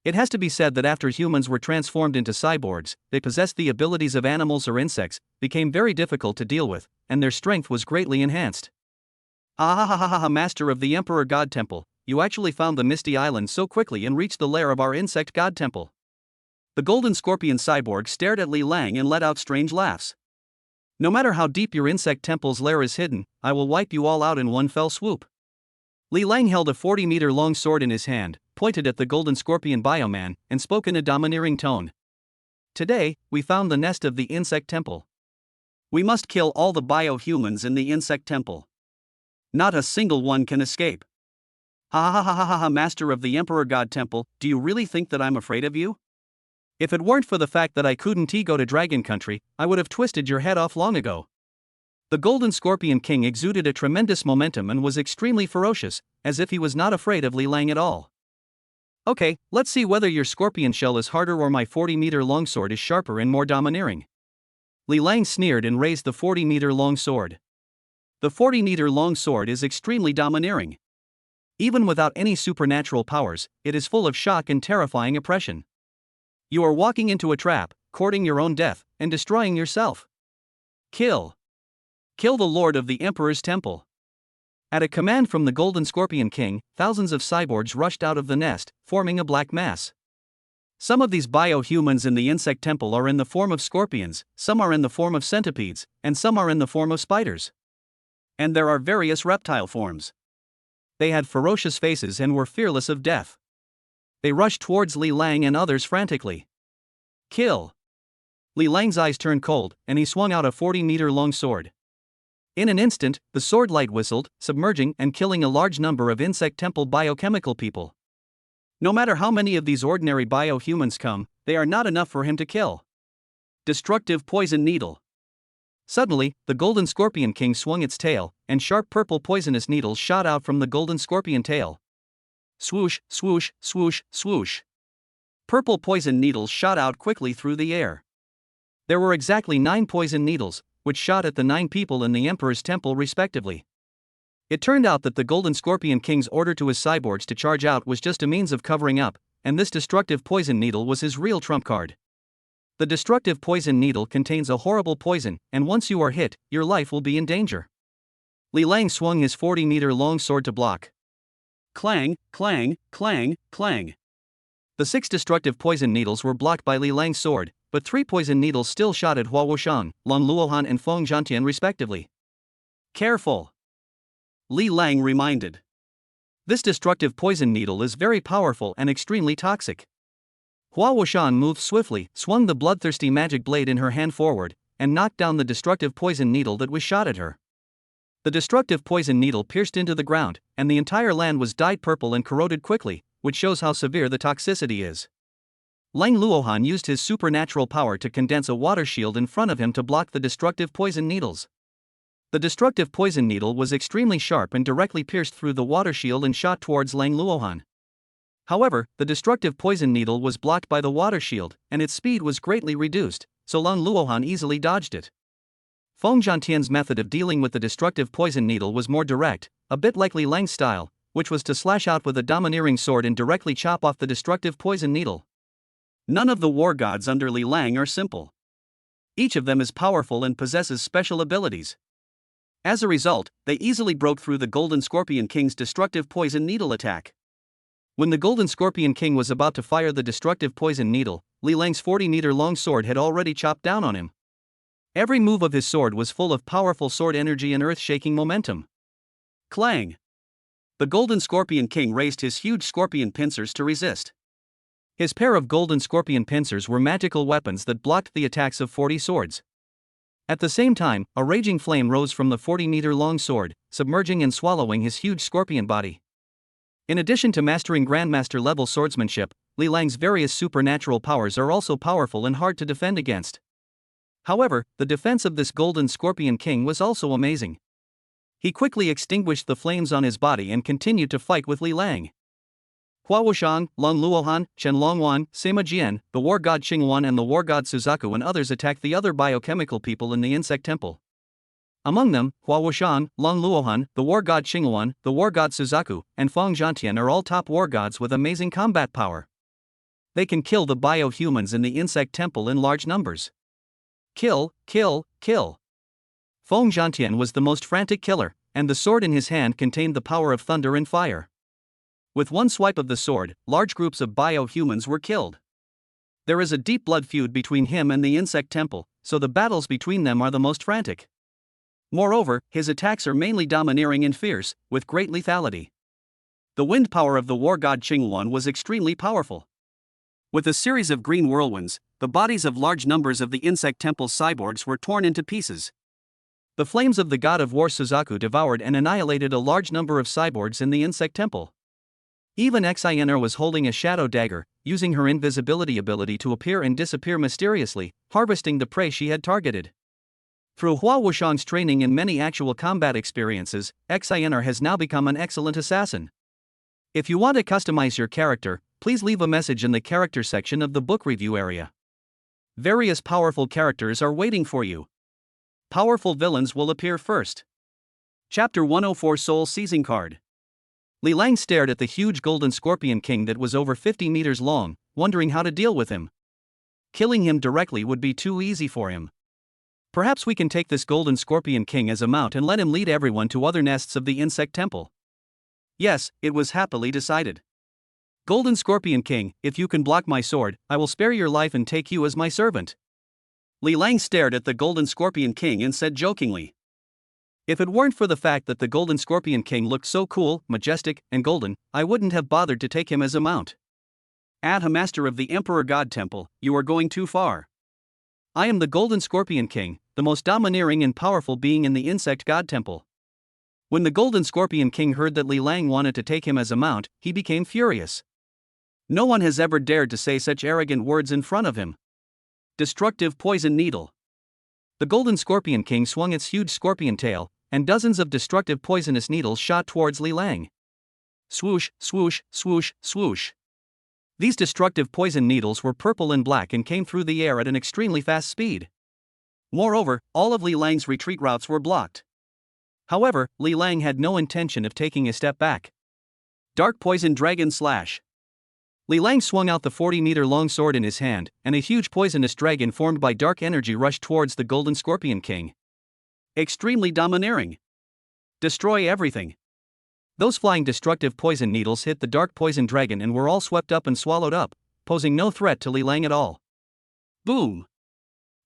It has to be said that after humans were transformed into cyborgs, they possessed the abilities of animals or insects, became very difficult to deal with, and their strength was greatly enhanced. Master of the Emperor God Temple, you actually found the Misty Island so quickly and reached the lair of our insect God Temple. The golden scorpion cyborg stared at Li Lang and let out strange laughs. No matter how deep your insect temple's lair is hidden, I will wipe you all out in one fell swoop. Li Lang held a 40-meter-long sword in his hand, pointed at the golden scorpion bioman, and spoke in a domineering tone. Today, we found the nest of the insect temple. We must kill all the bio-humans in the insect temple. Not a single one can escape. Ha ha ha ha ha ha, master of the Emperor God Temple, do you really think that I'm afraid of you? If it weren't for the fact that I couldn't go to Dragon Country, I would have twisted your head off long ago. The Golden Scorpion King exuded a tremendous momentum and was extremely ferocious, as if he was not afraid of Li Lang at all. Okay, let's see whether your scorpion shell is harder or my 40-meter longsword is sharper and more domineering. Li Lang sneered and raised the 40-meter long sword. The 40-meter long sword is extremely domineering. Even without any supernatural powers, it is full of shock and terrifying oppression. You are walking into a trap, courting your own death, and destroying yourself. Kill. Kill the Lord of the Emperor's Temple. At a command from the Golden Scorpion King, thousands of cyborgs rushed out of the nest, forming a black mass. Some of these biohumans in the insect temple are in the form of scorpions, some are in the form of centipedes, and some are in the form of spiders. And there are various reptile forms. They had ferocious faces and were fearless of death. They rushed towards Li Lang and others frantically. Kill. Li Lang's eyes turned cold, and he swung out a 40-meter long sword. In an instant, the sword light whistled, submerging and killing a large number of insect temple biochemical people. No matter how many of these ordinary biohumans come, they are not enough for him to kill. Destructive poison needle. Suddenly, the Golden Scorpion King swung its tail, and sharp purple poisonous needles shot out from the Golden Scorpion tail. Swoosh, swoosh, swoosh, swoosh. Purple poison needles shot out quickly through the air. There were exactly 9 poison needles, which shot at the 9 people in the Emperor's temple respectively. It turned out that the Golden Scorpion King's order to his cyborgs to charge out was just a means of covering up, and this destructive poison needle was his real trump card. The destructive poison needle contains a horrible poison, and once you are hit, your life will be in danger. Li Lang swung his 40-meter long sword to block. Clang, clang, clang, clang. The 6 destructive poison needles were blocked by Li Lang's sword, but 3 poison needles still shot at Hua Wuxiang, Lang Luohan and Feng Zhantian respectively. Careful! Li Lang reminded. This destructive poison needle is very powerful and extremely toxic. Hua Wuxiang moved swiftly, swung the bloodthirsty magic blade in her hand forward, and knocked down the destructive poison needle that was shot at her. The destructive poison needle pierced into the ground, and the entire land was dyed purple and corroded quickly, which shows how severe the toxicity is. Lang Luohan used his supernatural power to condense a water shield in front of him to block the destructive poison needles. The destructive poison needle was extremely sharp and directly pierced through the water shield and shot towards Lang Luohan. However, the destructive poison needle was blocked by the water shield, and its speed was greatly reduced, so Lang Luohan easily dodged it. Feng Zhantian's method of dealing with the destructive poison needle was more direct, a bit like Li Lang's style, which was to slash out with a domineering sword and directly chop off the destructive poison needle. None of the war gods under Li Lang are simple. Each of them is powerful and possesses special abilities. As a result, they easily broke through the Golden Scorpion King's destructive poison needle attack. When the Golden Scorpion King was about to fire the destructive poison needle, Li Lang's 40-meter long sword had already chopped down on him. Every move of his sword was full of powerful sword energy and earth-shaking momentum. Clang! The Golden Scorpion King raised his huge scorpion pincers to resist. His pair of golden scorpion pincers were magical weapons that blocked the attacks of 40 swords. At the same time, a raging flame rose from the 40-meter long sword, submerging and swallowing his huge scorpion body. In addition to mastering Grandmaster-level swordsmanship, Li Lang's various supernatural powers are also powerful and hard to defend against. However, the defense of this Golden Scorpion King was also amazing. He quickly extinguished the flames on his body and continued to fight with Li Lang. Hua Wuxiang, Lang Luohan, Chen Longwan, Sima Jian, the war god Xingwan and the war god Suzaku and others attacked the other biochemical people in the insect temple. Among them, Hua Wuxiang, Lang Luohan, the war god Xingwan, the war god Suzaku, and Feng Zhantian are all top war gods with amazing combat power. They can kill the biohumans in the insect temple in large numbers. Kill, kill, kill. Feng Zhantian was the most frantic killer, and the sword in his hand contained the power of thunder and fire. With one swipe of the sword, large groups of biohumans were killed. There is a deep blood feud between him and the insect temple, so the battles between them are the most frantic. Moreover, his attacks are mainly domineering and fierce, with great lethality. The wind power of the war god Qingwan was extremely powerful. With a series of green whirlwinds, the bodies of large numbers of the insect temple's cyborgs were torn into pieces. The flames of the god of war Suzaku devoured and annihilated a large number of cyborgs in the insect temple. Even Xener was holding a shadow dagger, using her invisibility ability to appear and disappear mysteriously, harvesting the prey she had targeted. Through Hua Wushang's training and many actual combat experiences, Xener has now become an excellent assassin. If you want to customize your character, please leave a message in the character section of the book review area. Various powerful characters are waiting for you. Powerful villains will appear first. Chapter 104 Soul Seizing Card. Li Lang stared at the huge golden scorpion king that was over 50 meters long, wondering how to deal with him. Killing him directly would be too easy for him. Perhaps we can take this golden scorpion king as a mount and let him lead everyone to other nests of the insect temple. Yes, it was happily decided. Golden Scorpion King, if you can block my sword, I will spare your life and take you as my servant. Li Lang stared at the Golden Scorpion King and said jokingly. If it weren't for the fact that the Golden Scorpion King looked so cool, majestic, and golden, I wouldn't have bothered to take him as a mount. At a master of the Emperor God Temple, you are going too far. I am the Golden Scorpion King, the most domineering and powerful being in the Insect God Temple. When the Golden Scorpion King heard that Li Lang wanted to take him as a mount, he became furious. No one has ever dared to say such arrogant words in front of him. Destructive poison needle. The Golden Scorpion King swung its huge scorpion tail, and dozens of destructive poisonous needles shot towards Li Lang. Swoosh, swoosh, swoosh, swoosh. These destructive poison needles were purple and black and came through the air at an extremely fast speed. Moreover, all of Li Lang's retreat routes were blocked. However, Li Lang had no intention of taking a step back. Dark Poison Dragon Slash. Li Lang swung out the 40-meter-long sword in his hand, and a huge poisonous dragon formed by dark energy rushed towards the Golden Scorpion King. Extremely domineering. Destroy everything. Those flying destructive poison needles hit the dark poison dragon and were all swept up and swallowed up, posing no threat to Li Lang at all. Boom!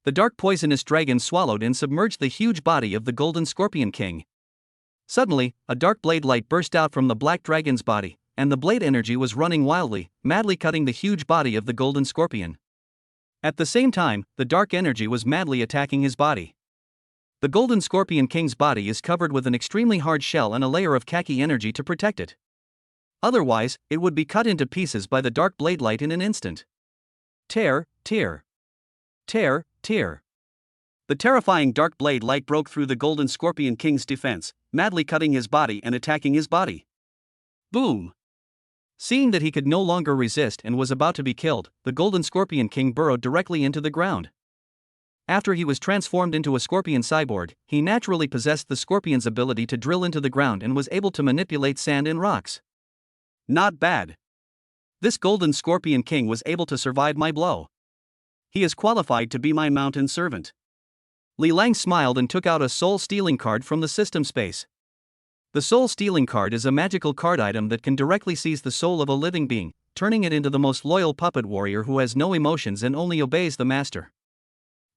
The dark poisonous dragon swallowed and submerged the huge body of the Golden Scorpion King. Suddenly, a dark blade light burst out from the black dragon's body, and the blade energy was running wildly, madly cutting the huge body of the Golden Scorpion. At the same time, the dark energy was madly attacking his body. The Golden Scorpion King's body is covered with an extremely hard shell and a layer of khaki energy to protect it. Otherwise, it would be cut into pieces by the dark blade light in an instant. Tear, tear. Tear, tear. The terrifying dark blade light broke through the Golden Scorpion King's defense, madly cutting his body and attacking his body. Boom! Seeing that he could no longer resist and was about to be killed, the Golden Scorpion King burrowed directly into the ground. After he was transformed into a scorpion cyborg, he naturally possessed the scorpion's ability to drill into the ground and was able to manipulate sand and rocks. Not bad. This Golden Scorpion King was able to survive my blow. He is qualified to be my mountain servant. Li Lang smiled and took out a soul-stealing card from the system space. The soul-stealing card is a magical card item that can directly seize the soul of a living being, turning it into the most loyal puppet warrior who has no emotions and only obeys the master.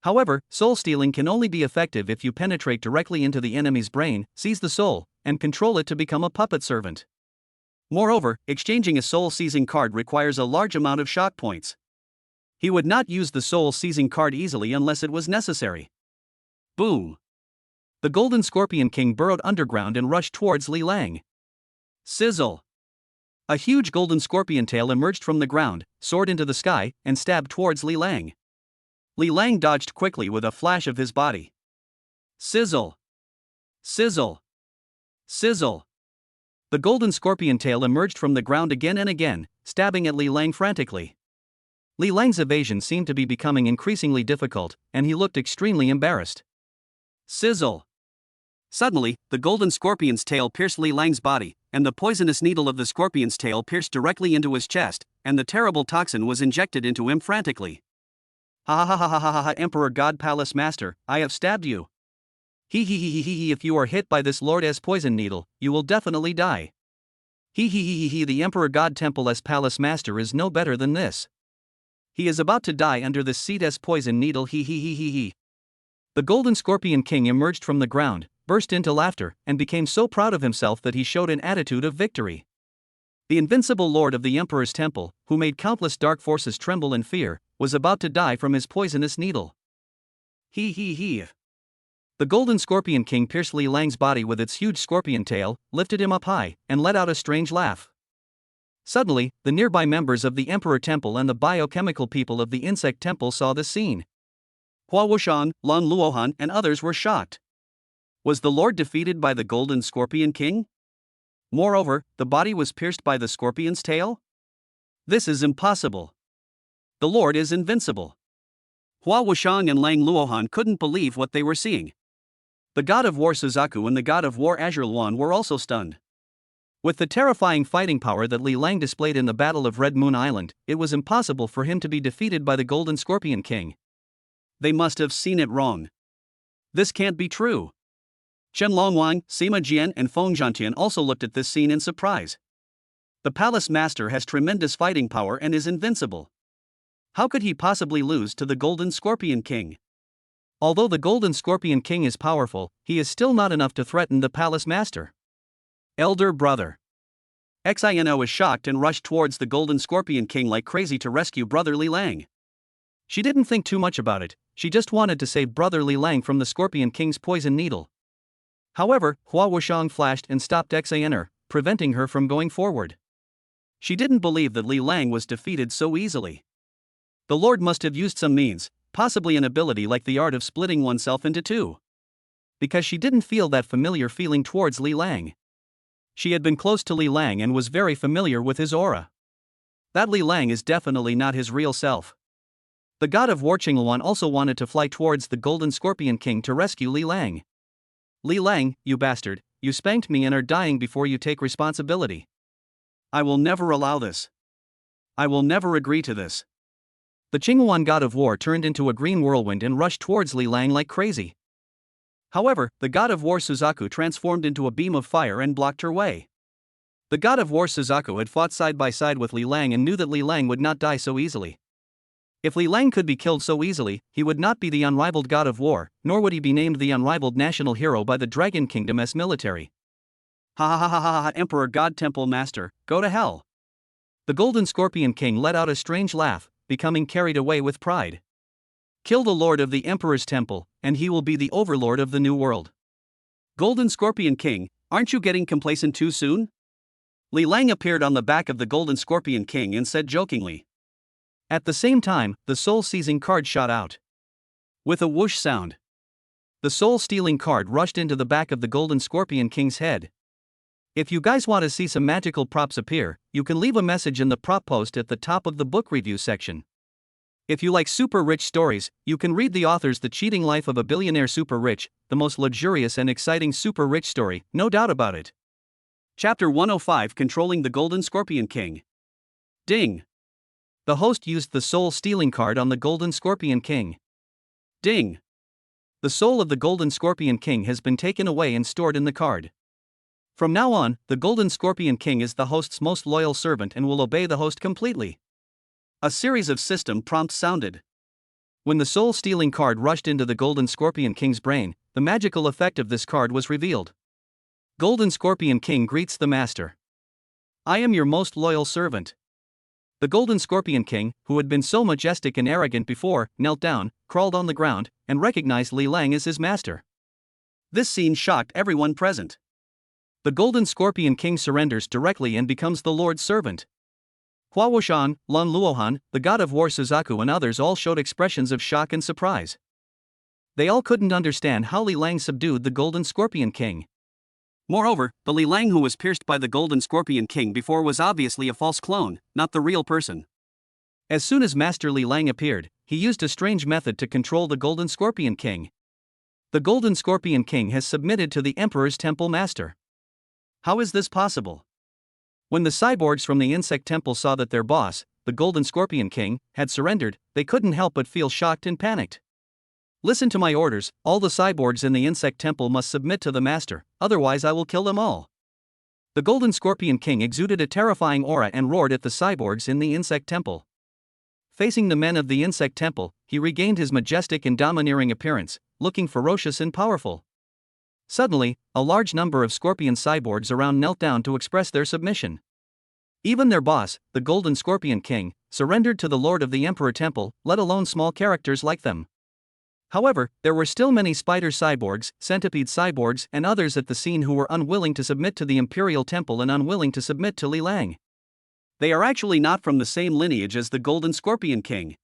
However, soul-stealing can only be effective if you penetrate directly into the enemy's brain, seize the soul, and control it to become a puppet servant. Moreover, exchanging a soul-seizing card requires a large amount of shock points. He would not use the soul-seizing card easily unless it was necessary. Boom! The Golden Scorpion King burrowed underground and rushed towards Li Lang. Sizzle! A huge golden scorpion tail emerged from the ground, soared into the sky, and stabbed towards Li Lang. Li Lang dodged quickly with a flash of his body. Sizzle! Sizzle! Sizzle! The golden scorpion tail emerged from the ground again and again, stabbing at Li Lang frantically. Li Lang's evasion seemed to be becoming increasingly difficult, and he looked extremely embarrassed. Sizzle! Suddenly, the golden scorpion's tail pierced Li Lang's body, and the poisonous needle of the scorpion's tail pierced directly into his chest, and the terrible toxin was injected into him frantically. Ha ha ha ha ha ha ha, Emperor God Palace Master, I have stabbed you. He, if you are hit by this Lord's poison needle, you will definitely die. He, the Emperor God Temple's Palace Master is no better than this. He is about to die under this seed's poison needle. He. The Golden Scorpion King emerged from the ground, burst into laughter, and became so proud of himself that he showed an attitude of victory. The invincible lord of the Emperor's temple, who made countless dark forces tremble in fear, was about to die from his poisonous needle. He. The Golden Scorpion King pierced Li Lang's body with its huge scorpion tail, lifted him up high, and let out a strange laugh. Suddenly, the nearby members of the Emperor Temple and the biochemical people of the Insect Temple saw this scene. Hua Wuxiang, Lan Luohan, and others were shocked. Was the Lord defeated by the Golden Scorpion King? Moreover, the body was pierced by the scorpion's tail? This is impossible. The Lord is invincible. Hua Wuxiang and Lang Luohan couldn't believe what they were seeing. The god of war Suzaku and the god of war Azure Luan were also stunned. With the terrifying fighting power that Li Lang displayed in the Battle of Red Moon Island, it was impossible for him to be defeated by the Golden Scorpion King. They must have seen it wrong. This can't be true. Chen Longwang, Sima Jian, and Feng Zhantian also looked at this scene in surprise. The Palace Master has tremendous fighting power and is invincible. How could he possibly lose to the Golden Scorpion King? Although the Golden Scorpion King is powerful, he is still not enough to threaten the Palace Master. Elder brother. Xino was shocked and rushed towards the Golden Scorpion King like crazy to rescue brother Li Lang. She didn't think too much about it, she just wanted to save brother Li Lang from the Scorpion King's poison needle. However, Hua Wuxiang flashed and stopped Xener, preventing her from going forward. She didn't believe that Li Lang was defeated so easily. The Lord must have used some means, possibly an ability like the art of splitting oneself into two. Because she didn't feel that familiar feeling towards Li Lang. She had been close to Li Lang and was very familiar with his aura. That Li Lang is definitely not his real self. The god of war Qingluan also wanted to fly towards the Golden Scorpion King to rescue Li Lang. Li Lang, you bastard, you spanked me and are dying before you take responsibility. I will never allow this. I will never agree to this. The Qingluan god of war turned into a green whirlwind and rushed towards Li Lang like crazy. However, the god of war Suzaku transformed into a beam of fire and blocked her way. The god of war Suzaku had fought side by side with Li Lang and knew that Li Lang would not die so easily. If Li Lang could be killed so easily, he would not be the unrivaled god of war, nor would he be named the unrivaled national hero by the Dragon Kingdom as military. Ha ha ha ha ha, Emperor God Temple Master, go to hell. The Golden Scorpion King let out a strange laugh, becoming carried away with pride. Kill the Lord of the Emperor's Temple, and he will be the overlord of the new world. Golden Scorpion King, aren't you getting complacent too soon? Li Lang appeared on the back of the Golden Scorpion King and said jokingly. At the same time, the soul-seizing card shot out. With a whoosh sound, the soul-stealing card rushed into the back of the Golden Scorpion King's head. If you guys want to see some magical props appear, you can leave a message in the prop post at the top of the book review section. If you like super rich stories, you can read the author's The Cheating Life of a Billionaire Super Rich, the most luxurious and exciting super rich story, no doubt about it. Chapter 105, Controlling the Golden Scorpion King. Ding. The host used the soul-stealing card on the Golden Scorpion King. Ding. The soul of the Golden Scorpion King has been taken away and stored in the card. From now on, the Golden Scorpion King is the host's most loyal servant and will obey the host completely. A series of system prompts sounded. When the soul-stealing card rushed into the Golden Scorpion King's brain, the magical effect of this card was revealed. Golden Scorpion King greets the master. I am your most loyal servant. The Golden Scorpion King, who had been so majestic and arrogant before, knelt down, crawled on the ground, and recognized Li Lang as his master. This scene shocked everyone present. The Golden Scorpion King surrenders directly and becomes the Lord's servant. Hua Wuxiang, Lan Luohan, the god of war Suzaku and others all showed expressions of shock and surprise. They all couldn't understand how Li Lang subdued the Golden Scorpion King. Moreover, the Li Lang who was pierced by the Golden Scorpion King before was obviously a false clone, not the real person. As soon as Master Li Lang appeared, he used a strange method to control the Golden Scorpion King. The Golden Scorpion King has submitted to the Emperor's Temple Master. How is this possible? When the cyborgs from the Insect Temple saw that their boss, the Golden Scorpion King, had surrendered, they couldn't help but feel shocked and panicked. Listen to my orders, all the cyborgs in the Insect Temple must submit to the Master, otherwise I will kill them all. The Golden Scorpion King exuded a terrifying aura and roared at the cyborgs in the Insect Temple. Facing the men of the Insect Temple, he regained his majestic and domineering appearance, looking ferocious and powerful. Suddenly, a large number of scorpion cyborgs around knelt down to express their submission. Even their boss, the Golden Scorpion King, surrendered to the Lord of the Emperor Temple, let alone small characters like them. However, there were still many spider cyborgs, centipede cyborgs, and others at the scene who were unwilling to submit to the Imperial Temple and unwilling to submit to Li Lang. They are actually not from the same lineage as the Golden Scorpion King.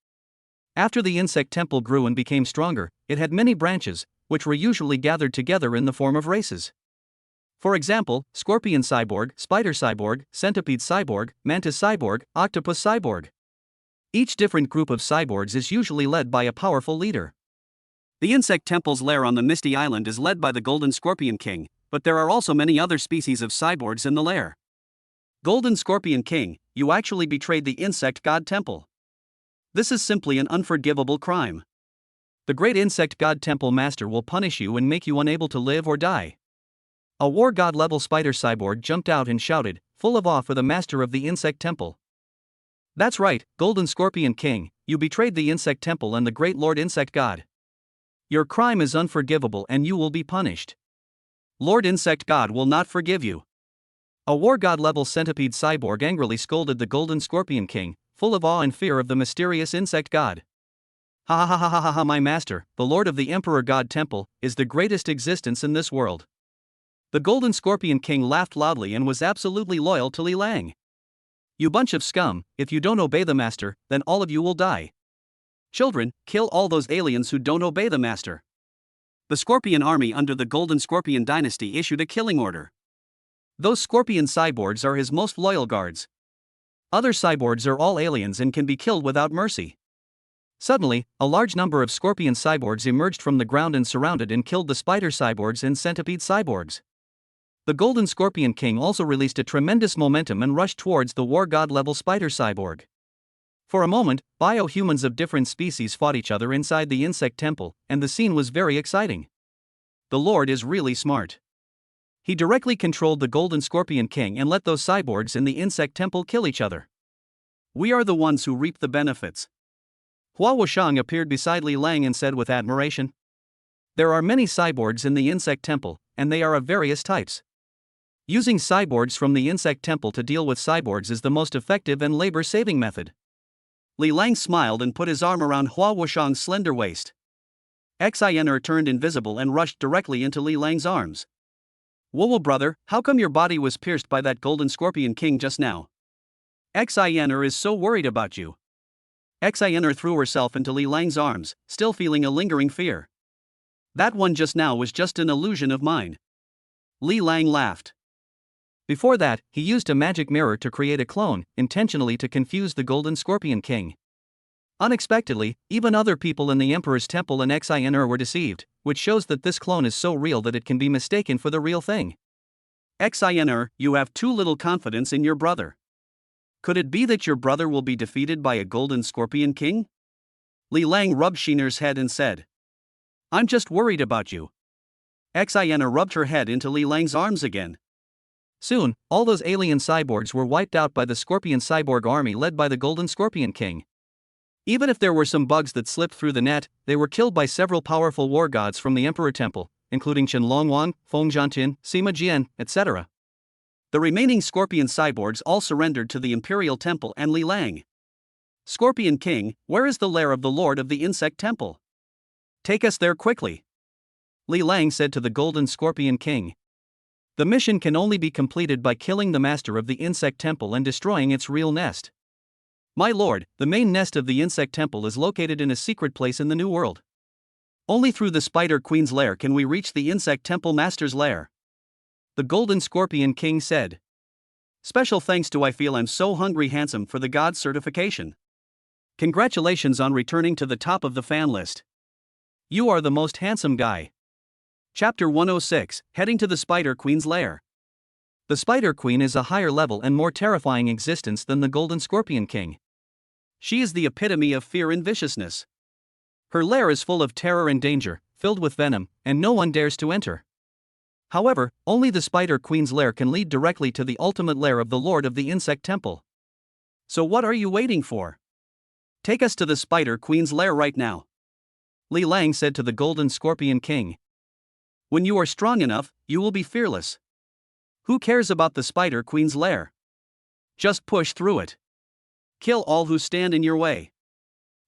After the insect temple grew and became stronger, it had many branches, which were usually gathered together in the form of races. For example, Scorpion Cyborg, Spider Cyborg, Centipede Cyborg, Mantis Cyborg, Octopus Cyborg. Each different group of cyborgs is usually led by a powerful leader. The insect temple's lair on the Misty Island is led by the Golden Scorpion King, but there are also many other species of cyborgs in the lair. Golden Scorpion King, you actually betrayed the insect god temple. This is simply an unforgivable crime. The great insect god temple master will punish you and make you unable to live or die. A war god level spider cyborg jumped out and shouted, full of awe for the master of the insect temple. That's right, Golden Scorpion King, you betrayed the insect temple and the great Lord Insect God. Your crime is unforgivable and you will be punished. Lord Insect God will not forgive you. A war god level centipede cyborg angrily scolded the Golden Scorpion King, full of awe and fear of the mysterious insect god. Ha ha ha ha ha ha, my master, the Lord of the Emperor God Temple, is the greatest existence in this world. The Golden Scorpion King laughed loudly and was absolutely loyal to Li Lang. You bunch of scum, if you don't obey the master, then all of you will die. Children, kill all those aliens who don't obey the master. The Scorpion army under the Golden Scorpion dynasty issued a killing order. Those Scorpion cyborgs are his most loyal guards. Other cyborgs are all aliens and can be killed without mercy. Suddenly, a large number of Scorpion cyborgs emerged from the ground and surrounded and killed the Spider cyborgs and Centipede cyborgs. The Golden Scorpion King also released a tremendous momentum and rushed towards the war god level Spider cyborg. For a moment, bio-humans of different species fought each other inside the insect temple, and the scene was very exciting. The Lord is really smart. He directly controlled the Golden Scorpion King and let those cyborgs in the insect temple kill each other. We are the ones who reap the benefits. Hua Wushang appeared beside Li Lang and said with admiration, there are many cyborgs in the insect temple, and they are of various types. Using cyborgs from the insect temple to deal with cyborgs is the most effective and labor-saving method. Li Lang smiled and put his arm around Hua Wushang's slender waist. Xener turned invisible and rushed directly into Li Lang's arms. Whoa brother, how come your body was pierced by that Golden Scorpion King just now? Xener is so worried about you. Xener threw herself into Li Lang's arms, still feeling a lingering fear. That one just now was just an illusion of mine. Li Lang laughed. Before that, he used a magic mirror to create a clone, intentionally to confuse the Golden Scorpion King. Unexpectedly, even other people in the Emperor's Temple and Xener were deceived, which shows that this clone is so real that it can be mistaken for the real thing. Xener, you have too little confidence in your brother. Could it be that your brother will be defeated by a Golden Scorpion King? Li Lang rubbed Xener's head and said, I'm just worried about you. Xener rubbed her head into Li Lang's arms again. Soon, all those alien cyborgs were wiped out by the Scorpion cyborg army led by the Golden Scorpion King. Even if there were some bugs that slipped through the net, they were killed by several powerful war gods from the Emperor Temple, including Chen Longwan, Feng Zhantian, Sima Jian, etc. The remaining Scorpion cyborgs all surrendered to the Imperial Temple and Li Lang. Scorpion King, where is the lair of the Lord of the Insect Temple? Take us there quickly. Li Lang said to the Golden Scorpion King. The mission can only be completed by killing the master of the Insect Temple and destroying its real nest. My lord, the main nest of the Insect Temple is located in a secret place in the New World. Only through the Spider Queen's lair can we reach the Insect Temple Master's lair. The Golden Scorpion King said. Special thanks to I feel I'm so hungry handsome for the God certification. Congratulations on returning to the top of the fan list. You are the most handsome guy. Chapter 106, Heading to the Spider Queen's Lair. The Spider Queen is a higher level and more terrifying existence than the Golden Scorpion King. She is the epitome of fear and viciousness. Her lair is full of terror and danger, filled with venom, and no one dares to enter. However, only the Spider Queen's lair can lead directly to the ultimate lair of the Lord of the Insect Temple. So what are you waiting for? Take us to the Spider Queen's lair right now. Li Lang said to the Golden Scorpion King. When you are strong enough, you will be fearless. Who cares about the Spider Queen's lair? Just push through it. Kill all who stand in your way.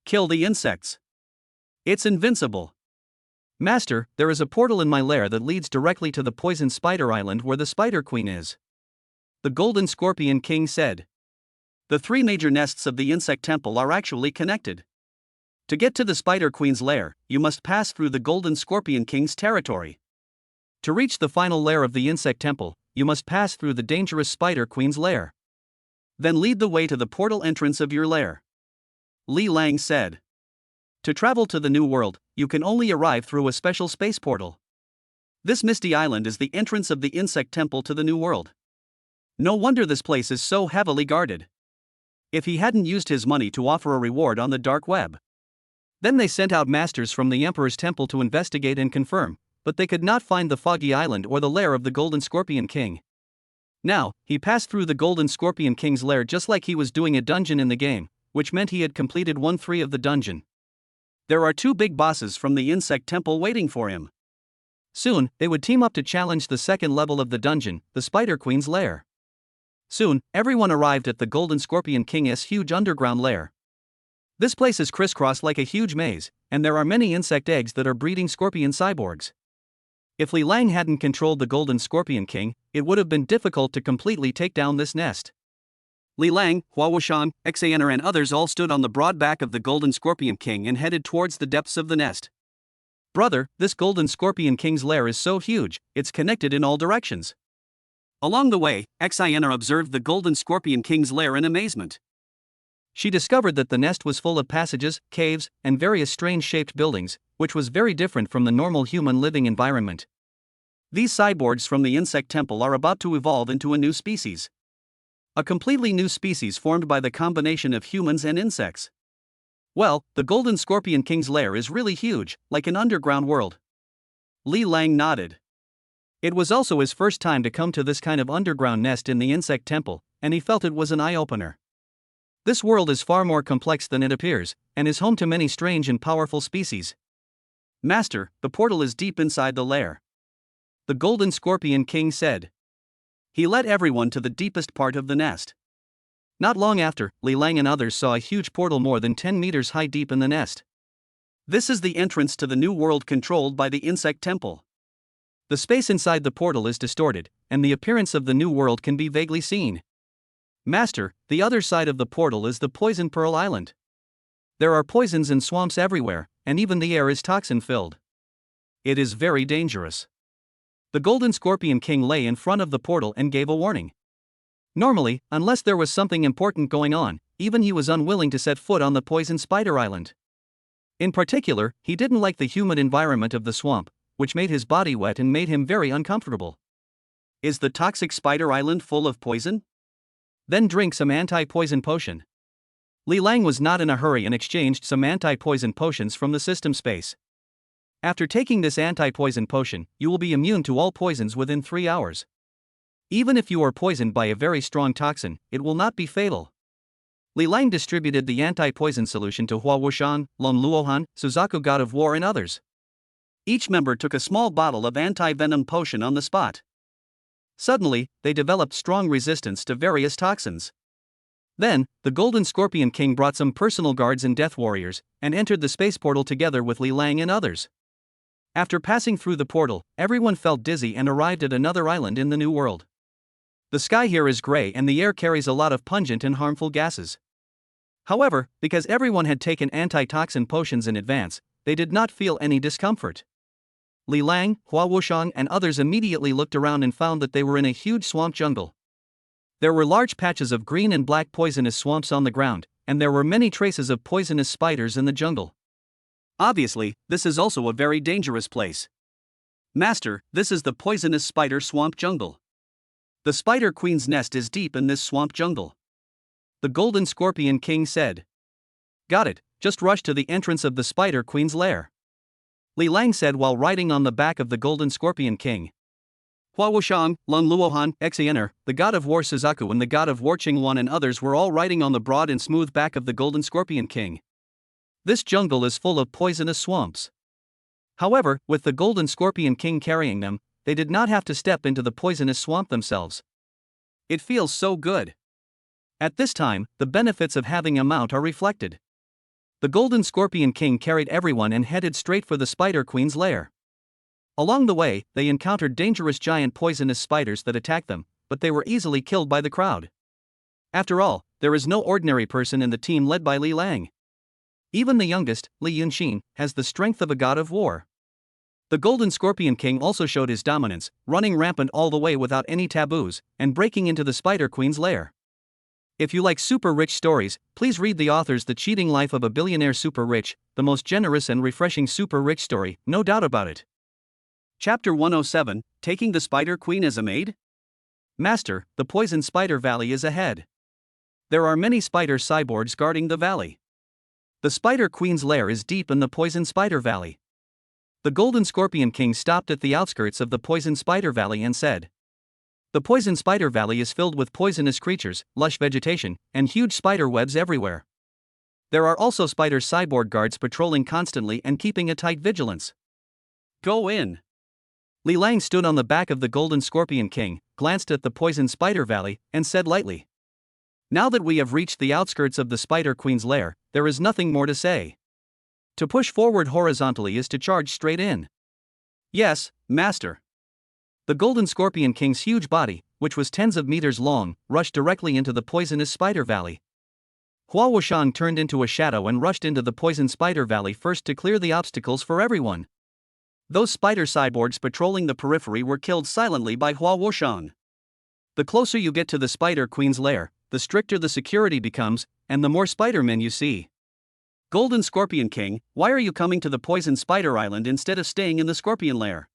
Kill the insects. It's invincible. Master, there is a portal in my lair that leads directly to the Poison Spider Island where the Spider Queen is. The Golden Scorpion King said. The three major nests of the insect temple are actually connected. To get to the Spider Queen's lair, you must pass through the Golden Scorpion King's territory. To reach the final lair of the insect temple, you must pass through the dangerous Spider Queen's lair. Then lead the way to the portal entrance of your lair. Li Lang said. To travel to the New World, you can only arrive through a special space portal. This misty island is the entrance of the insect temple to the New World. No wonder this place is so heavily guarded. If he hadn't used his money to offer a reward on the dark web. Then they sent out masters from the Emperor's temple to investigate and confirm, but they could not find the Foggy Island or the lair of the Golden Scorpion King. Now, he passed through the Golden Scorpion King's lair just like he was doing a dungeon in the game, which meant he had completed 1/3 of the dungeon. There are two big bosses from the insect temple waiting for him. Soon, they would team up to challenge the second level of the dungeon, the Spider Queen's lair. Soon, everyone arrived at the Golden Scorpion King's huge underground lair. This place is crisscrossed like a huge maze, and there are many insect eggs that are breeding scorpion cyborgs. If Li Lang hadn't controlled the Golden Scorpion King, it would have been difficult to completely take down this nest. Li Lang, Hua Wuxian, Xener and others all stood on the broad back of the Golden Scorpion King and headed towards the depths of the nest. Brother, this Golden Scorpion King's lair is so huge, it's connected in all directions. Along the way, Xener observed the Golden Scorpion King's lair in amazement. She discovered that the nest was full of passages, caves, and various strange-shaped buildings, which was very different from the normal human living environment. These cyborgs from the insect temple are about to evolve into a new species. A completely new species formed by the combination of humans and insects. Well, the Golden Scorpion King's lair is really huge, like an underground world. Li Lang nodded. It was also his first time to come to this kind of underground nest in the insect temple, and he felt it was an eye-opener. This world is far more complex than it appears, and is home to many strange and powerful species. Master, the portal is deep inside the lair. The Golden Scorpion King said. He led everyone to the deepest part of the nest. Not long after, Li Lang and others saw a huge portal more than 10 meters high deep in the nest. This is the entrance to the new world controlled by the insect temple. The space inside the portal is distorted, and the appearance of the new world can be vaguely seen. Master, the other side of the portal is the Poison Pearl Island. There are poisons and swamps everywhere, and even the air is toxin-filled. It is very dangerous. The Golden Scorpion King lay in front of the portal and gave a warning. Normally, unless there was something important going on, even he was unwilling to set foot on the Poison Spider Island. In particular, he didn't like the humid environment of the swamp, which made his body wet and made him very uncomfortable. Is the toxic Spider Island full of poison? Then drink some anti-poison potion. Li Lang was not in a hurry and exchanged some anti-poison potions from the system space. After taking this anti-poison potion, you will be immune to all poisons within 3 hours. Even if you are poisoned by a very strong toxin, it will not be fatal. Li Lang distributed the anti-poison solution to Hua Wuxian, Lon Luohan, Suzaku God of War and others. Each member took a small bottle of anti-venom potion on the spot. Suddenly, they developed strong resistance to various toxins. Then, the Golden Scorpion King brought some personal guards and death warriors, and entered the space portal together with Li Lang and others. After passing through the portal, everyone felt dizzy and arrived at another island in the new world. The sky here is gray and the air carries a lot of pungent and harmful gases. However, because everyone had taken anti-toxin potions in advance, they did not feel any discomfort. Li Lang, Hua Wuxian and others immediately looked around and found that they were in a huge swamp jungle. There were large patches of green and black poisonous swamps on the ground, and there were many traces of poisonous spiders in the jungle. Obviously, this is also a very dangerous place. Master, this is the poisonous spider swamp jungle. The Spider Queen's nest is deep in this swamp jungle. The Golden Scorpion King said. Got it, just rush to the entrance of the Spider Queen's lair. Li Lang said while riding on the back of the Golden Scorpion King. Hua Wuxian, Lun Luohan, Xener, the God of War Suzaku and the God of War Qingwan and others were all riding on the broad and smooth back of the Golden Scorpion King. This jungle is full of poisonous swamps. However, with the Golden Scorpion King carrying them, they did not have to step into the poisonous swamp themselves. It feels so good. At this time, the benefits of having a mount are reflected. The Golden Scorpion King carried everyone and headed straight for the Spider Queen's lair. Along the way, they encountered dangerous giant poisonous spiders that attacked them, but they were easily killed by the crowd. After all, there is no ordinary person in the team led by Li Lang. Even the youngest, Li Yunxin, has the strength of a god of war. The Golden Scorpion King also showed his dominance, running rampant all the way without any taboos, and breaking into the Spider Queen's lair. If you like super rich stories, please read the author's The Cheating Life of a Billionaire Super Rich, the most generous and refreshing super rich story, no doubt about it. Chapter 107, Taking the Spider Queen as a Maid? Master, the Poison Spider Valley is ahead. There are many spider cyborgs guarding the valley. The Spider Queen's lair is deep in the Poison Spider Valley. The Golden Scorpion King stopped at the outskirts of the Poison Spider Valley and said, "The Poison Spider Valley is filled with poisonous creatures, lush vegetation, and huge spider webs everywhere. There are also spider cyborg guards patrolling constantly and keeping a tight vigilance. Go in." Li Lang stood on the back of the Golden Scorpion King, glanced at the Poison Spider Valley, and said lightly, "Now that we have reached the outskirts of the Spider Queen's lair, there is nothing more to say. To push forward horizontally is to charge straight in." "Yes, Master." The Golden Scorpion King's huge body, which was tens of meters long, rushed directly into the poisonous Spider Valley. Hua Wushang turned into a shadow and rushed into the Poison Spider Valley first to clear the obstacles for everyone. Those spider cyborgs patrolling the periphery were killed silently by Hua Wushang. The closer you get to the Spider Queen's lair, the stricter the security becomes, and the more Spider-Men you see. "Golden Scorpion King, why are you coming to the Poison Spider Island instead of staying in the Scorpion Lair?"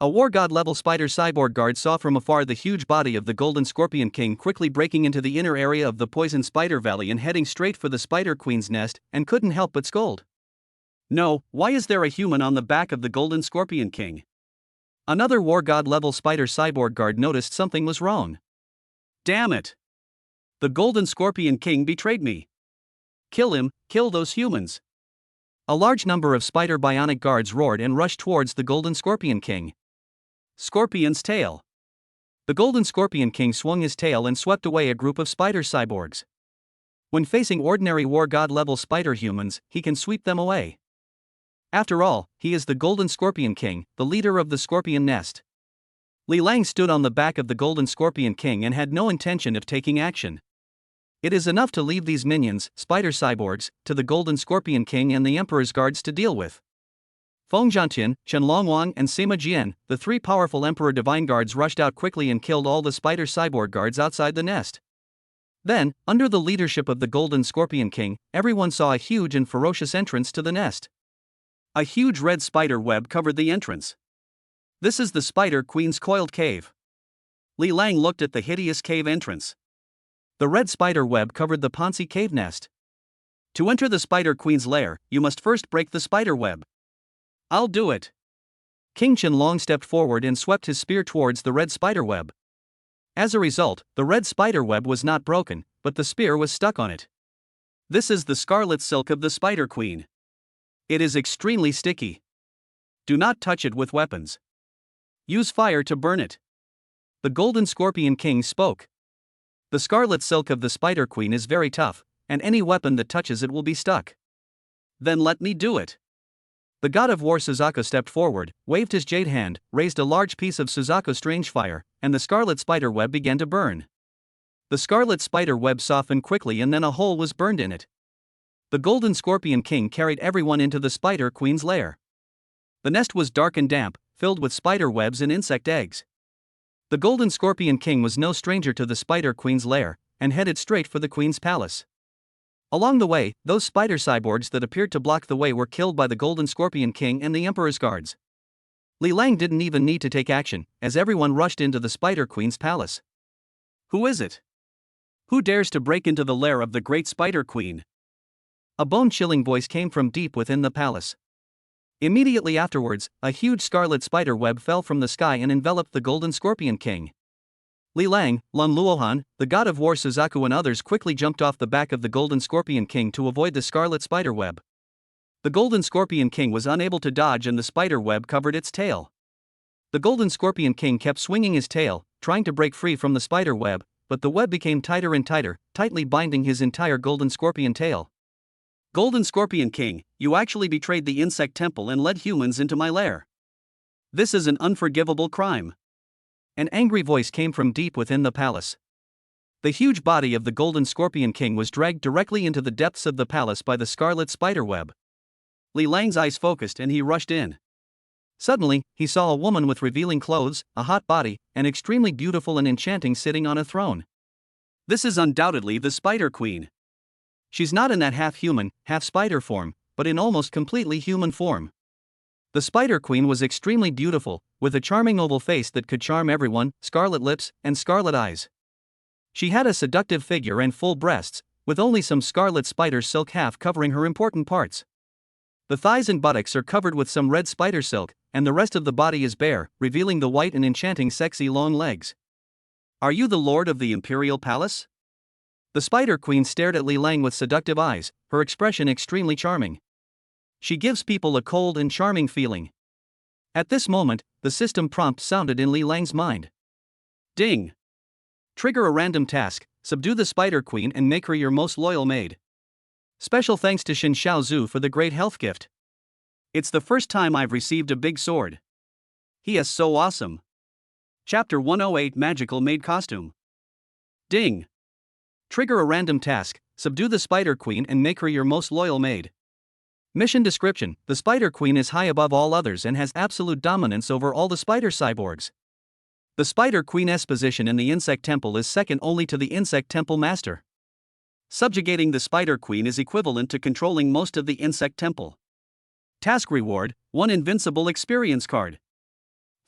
A War God level spider cyborg guard saw from afar the huge body of the Golden Scorpion King quickly breaking into the inner area of the Poison Spider Valley and heading straight for the Spider Queen's nest, and couldn't help but scold. "No, why is there a human on the back of the Golden Scorpion King?" Another War God level spider cyborg guard noticed something was wrong. "Damn it! The Golden Scorpion King betrayed me. Kill him, kill those humans." A large number of spider bionic guards roared and rushed towards the Golden Scorpion King. Scorpion's tail. The Golden Scorpion King swung his tail and swept away a group of spider cyborgs. When facing ordinary War God level spider humans, he can sweep them away. After all, he is the Golden Scorpion King, the leader of the Scorpion Nest. Li Lang stood on the back of the Golden Scorpion King and had no intention of taking action. It is enough to leave these minions, spider cyborgs, to the Golden Scorpion King and the Emperor's guards to deal with. Feng Zhantian, Chen Longwang and Sima Jian, the three powerful Emperor Divine Guards rushed out quickly and killed all the spider cyborg guards outside the nest. Then, under the leadership of the Golden Scorpion King, everyone saw a huge and ferocious entrance to the nest. A huge red spider web covered the entrance. This is the Spider Queen's coiled cave. Li Lang looked at the hideous cave entrance. The red spider web covered the Ponzi cave nest. To enter the Spider Queen's lair, you must first break the spider web. "I'll do it." King Qianlong stepped forward and swept his spear towards the red spider web. As a result, the red spider web was not broken, but the spear was stuck on it. This is the scarlet silk of the Spider Queen. It is extremely sticky. Do not touch it with weapons. Use fire to burn it. The Golden Scorpion King spoke. The scarlet silk of the Spider Queen is very tough, and any weapon that touches it will be stuck. Then let me do it. The God of War Suzaku stepped forward, waved his jade hand, raised a large piece of Suzaku strange fire, and the scarlet spider web began to burn. The scarlet spider web softened quickly and then a hole was burned in it. The Golden Scorpion King carried everyone into the Spider Queen's lair. The nest was dark and damp, filled with spider webs and insect eggs. The Golden Scorpion King was no stranger to the Spider Queen's lair, and headed straight for the Queen's palace. Along the way, those spider cyborgs that appeared to block the way were killed by the Golden Scorpion King and the Emperor's guards. Li Lang didn't even need to take action, as everyone rushed into the Spider Queen's palace. "Who is it? Who dares to break into the lair of the Great Spider Queen?" A bone-chilling voice came from deep within the palace. Immediately afterwards, a huge scarlet spider web fell from the sky and enveloped the Golden Scorpion King. Li Lang, Lun Luohan, the God of War Suzaku and others quickly jumped off the back of the Golden Scorpion King to avoid the scarlet spider web. The Golden Scorpion King was unable to dodge and the spider web covered its tail. The Golden Scorpion King kept swinging his tail, trying to break free from the spider web, but the web became tighter and tighter, tightly binding his entire Golden Scorpion tail. "Golden Scorpion King, you actually betrayed the insect temple and led humans into my lair. This is an unforgivable crime." An angry voice came from deep within the palace. The huge body of the Golden Scorpion King was dragged directly into the depths of the palace by the scarlet spider web. Li Lang's eyes focused and he rushed in. Suddenly, he saw a woman with revealing clothes, a hot body, and extremely beautiful and enchanting sitting on a throne. This is undoubtedly the Spider Queen. She's not in that half-human, half-spider form, but in almost completely human form. The Spider Queen was extremely beautiful, with a charming oval face that could charm everyone, scarlet lips, and scarlet eyes. She had a seductive figure and full breasts, with only some scarlet spider silk half covering her important parts. The thighs and buttocks are covered with some red spider silk, and the rest of the body is bare, revealing the white and enchanting sexy long legs. Are you the lord of the imperial palace? The Spider Queen stared at Li Lang with seductive eyes, her expression extremely charming. She gives people a cold and charming feeling. At this moment, the system prompt sounded in Li Lang's mind. Ding! Trigger a random task, subdue the Spider Queen and make her your most loyal maid. Special thanks to Xin Xiaozhu for the great health gift. It's the first time I've received a big sword. He is so awesome. Chapter 108 Magical Maid Costume. Ding! Trigger a random task, subdue the Spider Queen and make her your most loyal maid. Mission description: the Spider Queen is high above all others and has absolute dominance over all the spider cyborgs. The Spider Queen's position in the Insect Temple is second only to the Insect Temple Master. Subjugating the Spider Queen is equivalent to controlling most of the Insect Temple. Task reward: 1 Invincible Experience Card.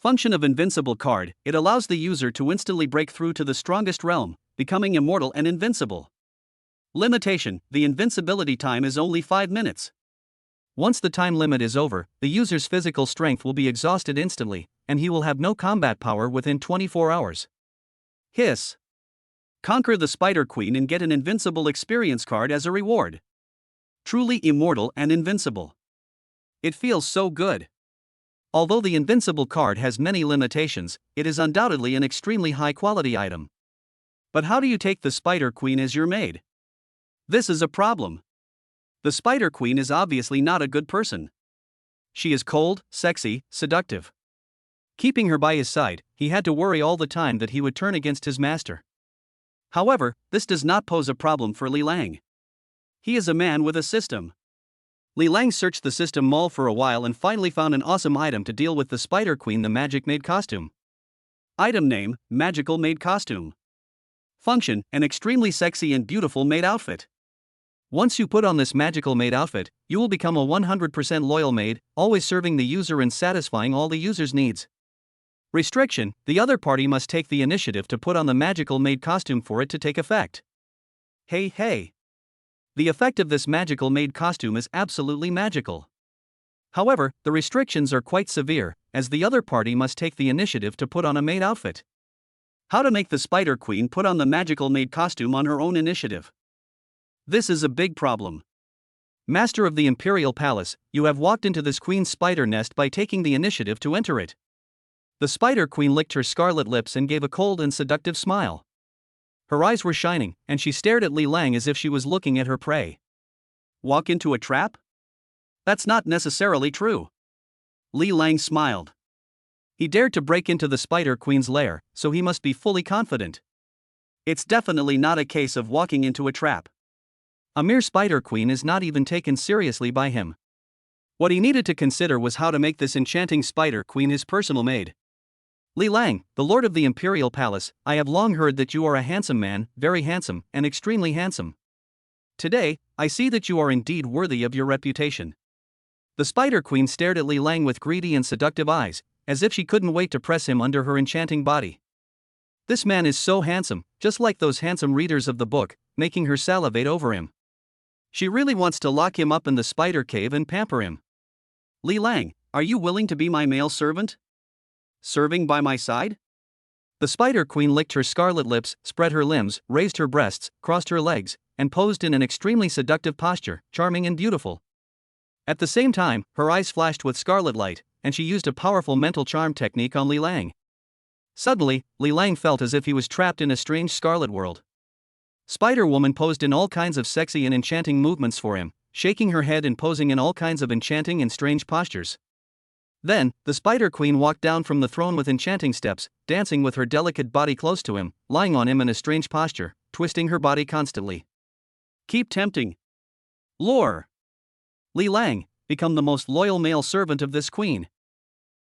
Function of Invincible Card: it allows the user to instantly break through to the strongest realm, becoming immortal and invincible. Limitation: the invincibility time is only 5 minutes. Once the time limit is over, the user's physical strength will be exhausted instantly, and he will have no combat power within 24 hours. Hiss! Conquer the Spider Queen and get an Invincible Experience Card as a reward. Truly immortal and invincible. It feels so good. Although the Invincible card has many limitations, it is undoubtedly an extremely high-quality item. But how do you take the Spider Queen as your maid? This is a problem. The Spider Queen is obviously not a good person. She is cold, sexy, seductive. Keeping her by his side, he had to worry all the time that he would turn against his master. However, this does not pose a problem for Li Lang. He is a man with a system. Li Lang searched the system mall for a while and finally found an awesome item to deal with the Spider Queen: the Magic Maid Costume. Item name: Magical Maid Costume. Function: an extremely sexy and beautiful maid outfit. Once you put on this magical maid outfit, you will become a 100% loyal maid, always serving the user and satisfying all the user's needs. Restriction: the other party must take the initiative to put on the magical maid costume for it to take effect. Hey! The effect of this magical maid costume is absolutely magical. However, the restrictions are quite severe, as the other party must take the initiative to put on a maid outfit. How to make the Spider Queen put on the magical maid costume on her own initiative? This is a big problem. Master of the Imperial Palace, you have walked into this Queen's spider nest by taking the initiative to enter it. The Spider Queen licked her scarlet lips and gave a cold and seductive smile. Her eyes were shining, and she stared at Li Lang as if she was looking at her prey. Walk into a trap? That's not necessarily true. Li Lang smiled. He dared to break into the Spider Queen's lair, so he must be fully confident. It's definitely not a case of walking into a trap. A mere Spider Queen is not even taken seriously by him. What he needed to consider was how to make this enchanting Spider Queen his personal maid. Li Lang, the Lord of the Imperial Palace, I have long heard that you are a handsome man, very handsome, and extremely handsome. Today, I see that you are indeed worthy of your reputation. The Spider Queen stared at Li Lang with greedy and seductive eyes, as if she couldn't wait to press him under her enchanting body. This man is so handsome, just like those handsome readers of the book, making her salivate over him. She really wants to lock him up in the spider cave and pamper him. Li Lang, are you willing to be my male servant? Serving by my side? The Spider Queen licked her scarlet lips, spread her limbs, raised her breasts, crossed her legs, and posed in an extremely seductive posture, charming and beautiful. At the same time, her eyes flashed with scarlet light, and she used a powerful mental charm technique on Li Lang. Suddenly, Li Lang felt as if he was trapped in a strange scarlet world. Spider-Woman posed in all kinds of sexy and enchanting movements for him, shaking her head and posing in all kinds of enchanting and strange postures. Then, the Spider Queen walked down from the throne with enchanting steps, dancing with her delicate body close to him, lying on him in a strange posture, twisting her body constantly. Keep tempting. Lure. Li Lang, become the most loyal male servant of this queen.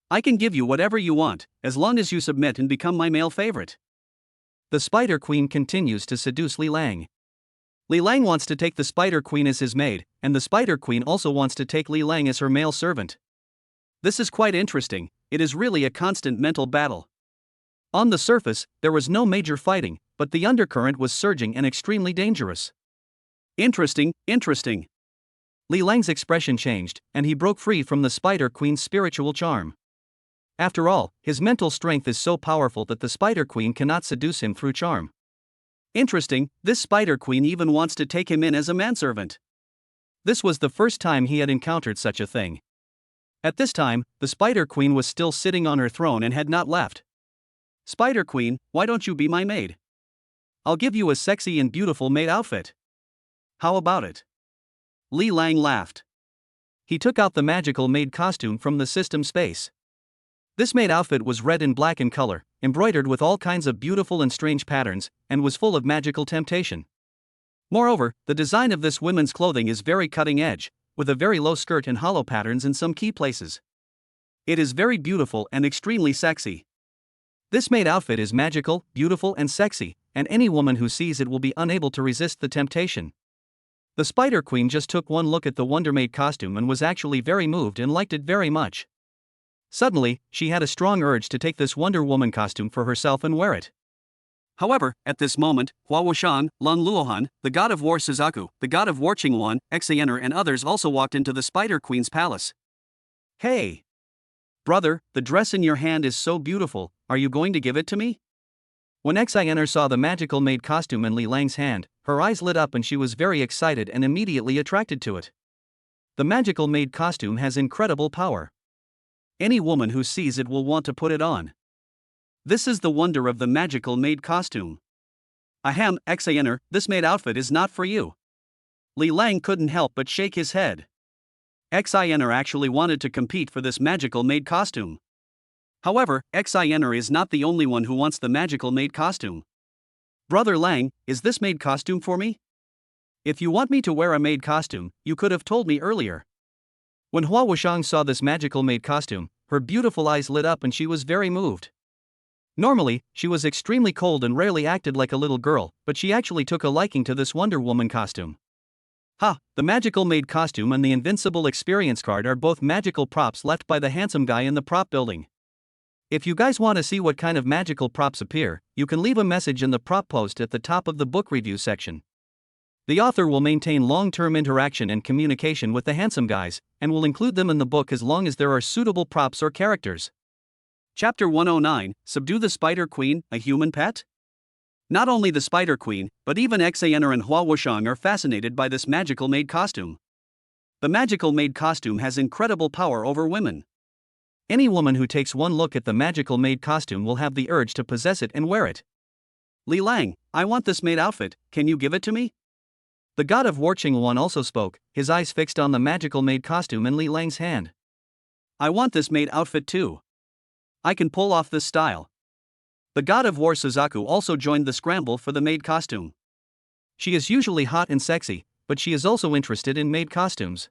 I can give you whatever you want, as long as you submit and become my male favorite. The Spider Queen continues to seduce Li Lang. Li Lang wants to take the Spider Queen as his maid, and the Spider Queen also wants to take Li Lang as her male servant. This is quite interesting. It is really a constant mental battle. On the surface, there was no major fighting, but the undercurrent was surging and extremely dangerous. Interesting. Li Lang's expression changed, and he broke free from the Spider Queen's spiritual charm. After all, his mental strength is so powerful that the Spider Queen cannot seduce him through charm. Interesting, this Spider Queen even wants to take him in as a manservant. This was the first time he had encountered such a thing. At this time, the Spider Queen was still sitting on her throne and had not left. Spider Queen, why don't you be my maid? I'll give you a sexy and beautiful maid outfit. How about it? Li Lang laughed. He took out the magical maid costume from the system space. This maid outfit was red and black in color, embroidered with all kinds of beautiful and strange patterns, and was full of magical temptation. Moreover, the design of this women's clothing is very cutting edge, with a very low skirt and hollow patterns in some key places. It is very beautiful and extremely sexy. This maid outfit is magical, beautiful and sexy, and any woman who sees it will be unable to resist the temptation. The Spider Queen just took one look at the Wonder Maid costume and was actually very moved and liked it very much. Suddenly, she had a strong urge to take this Wonder Woman costume for herself and wear it. However, at this moment, Hua Wuxiang, Lung Luohan, the god of war Suzaku, the god of war Qingwan, Xener and others also walked into the Spider Queen's palace. Hey! Brother, the dress in your hand is so beautiful, are you going to give it to me? When Xener saw the magical maid costume in Li Lang's hand, her eyes lit up and she was very excited and immediately attracted to it. The magical maid costume has incredible power. Any woman who sees it will want to put it on. This is the wonder of the magical maid costume. Ahem, Xener, this maid outfit is not for you. Li Lang couldn't help but shake his head. Xener actually wanted to compete for this magical maid costume. However, Xener is not the only one who wants the magical maid costume. Brother Lang, is this maid costume for me? If you want me to wear a maid costume, you could have told me earlier. When Hua Wuxiang saw this magical maid costume, her beautiful eyes lit up and she was very moved. Normally, she was extremely cold and rarely acted like a little girl, but she actually took a liking to this Wonder Woman costume. Ha, the magical maid costume and the invincible experience card are both magical props left by the handsome guy in the prop building. If you guys want to see what kind of magical props appear, you can leave a message in the prop post at the top of the book review section. The author will maintain long-term interaction and communication with the handsome guys, and will include them in the book as long as there are suitable props or characters. Chapter 109, Subdue the Spider Queen, a human pet? Not only the Spider Queen, but even Xener and Hua Wuxiang are fascinated by this magical maid costume. The magical maid costume has incredible power over women. Any woman who takes one look at the magical maid costume will have the urge to possess it and wear it. Li Lang, I want this maid outfit, can you give it to me? The god of war Qingwan also spoke, his eyes fixed on the magical maid costume in Li Lang's hand. I want this maid outfit too. I can pull off this style. The god of war Suzaku also joined the scramble for the maid costume. She is usually hot and sexy, but she is also interested in maid costumes.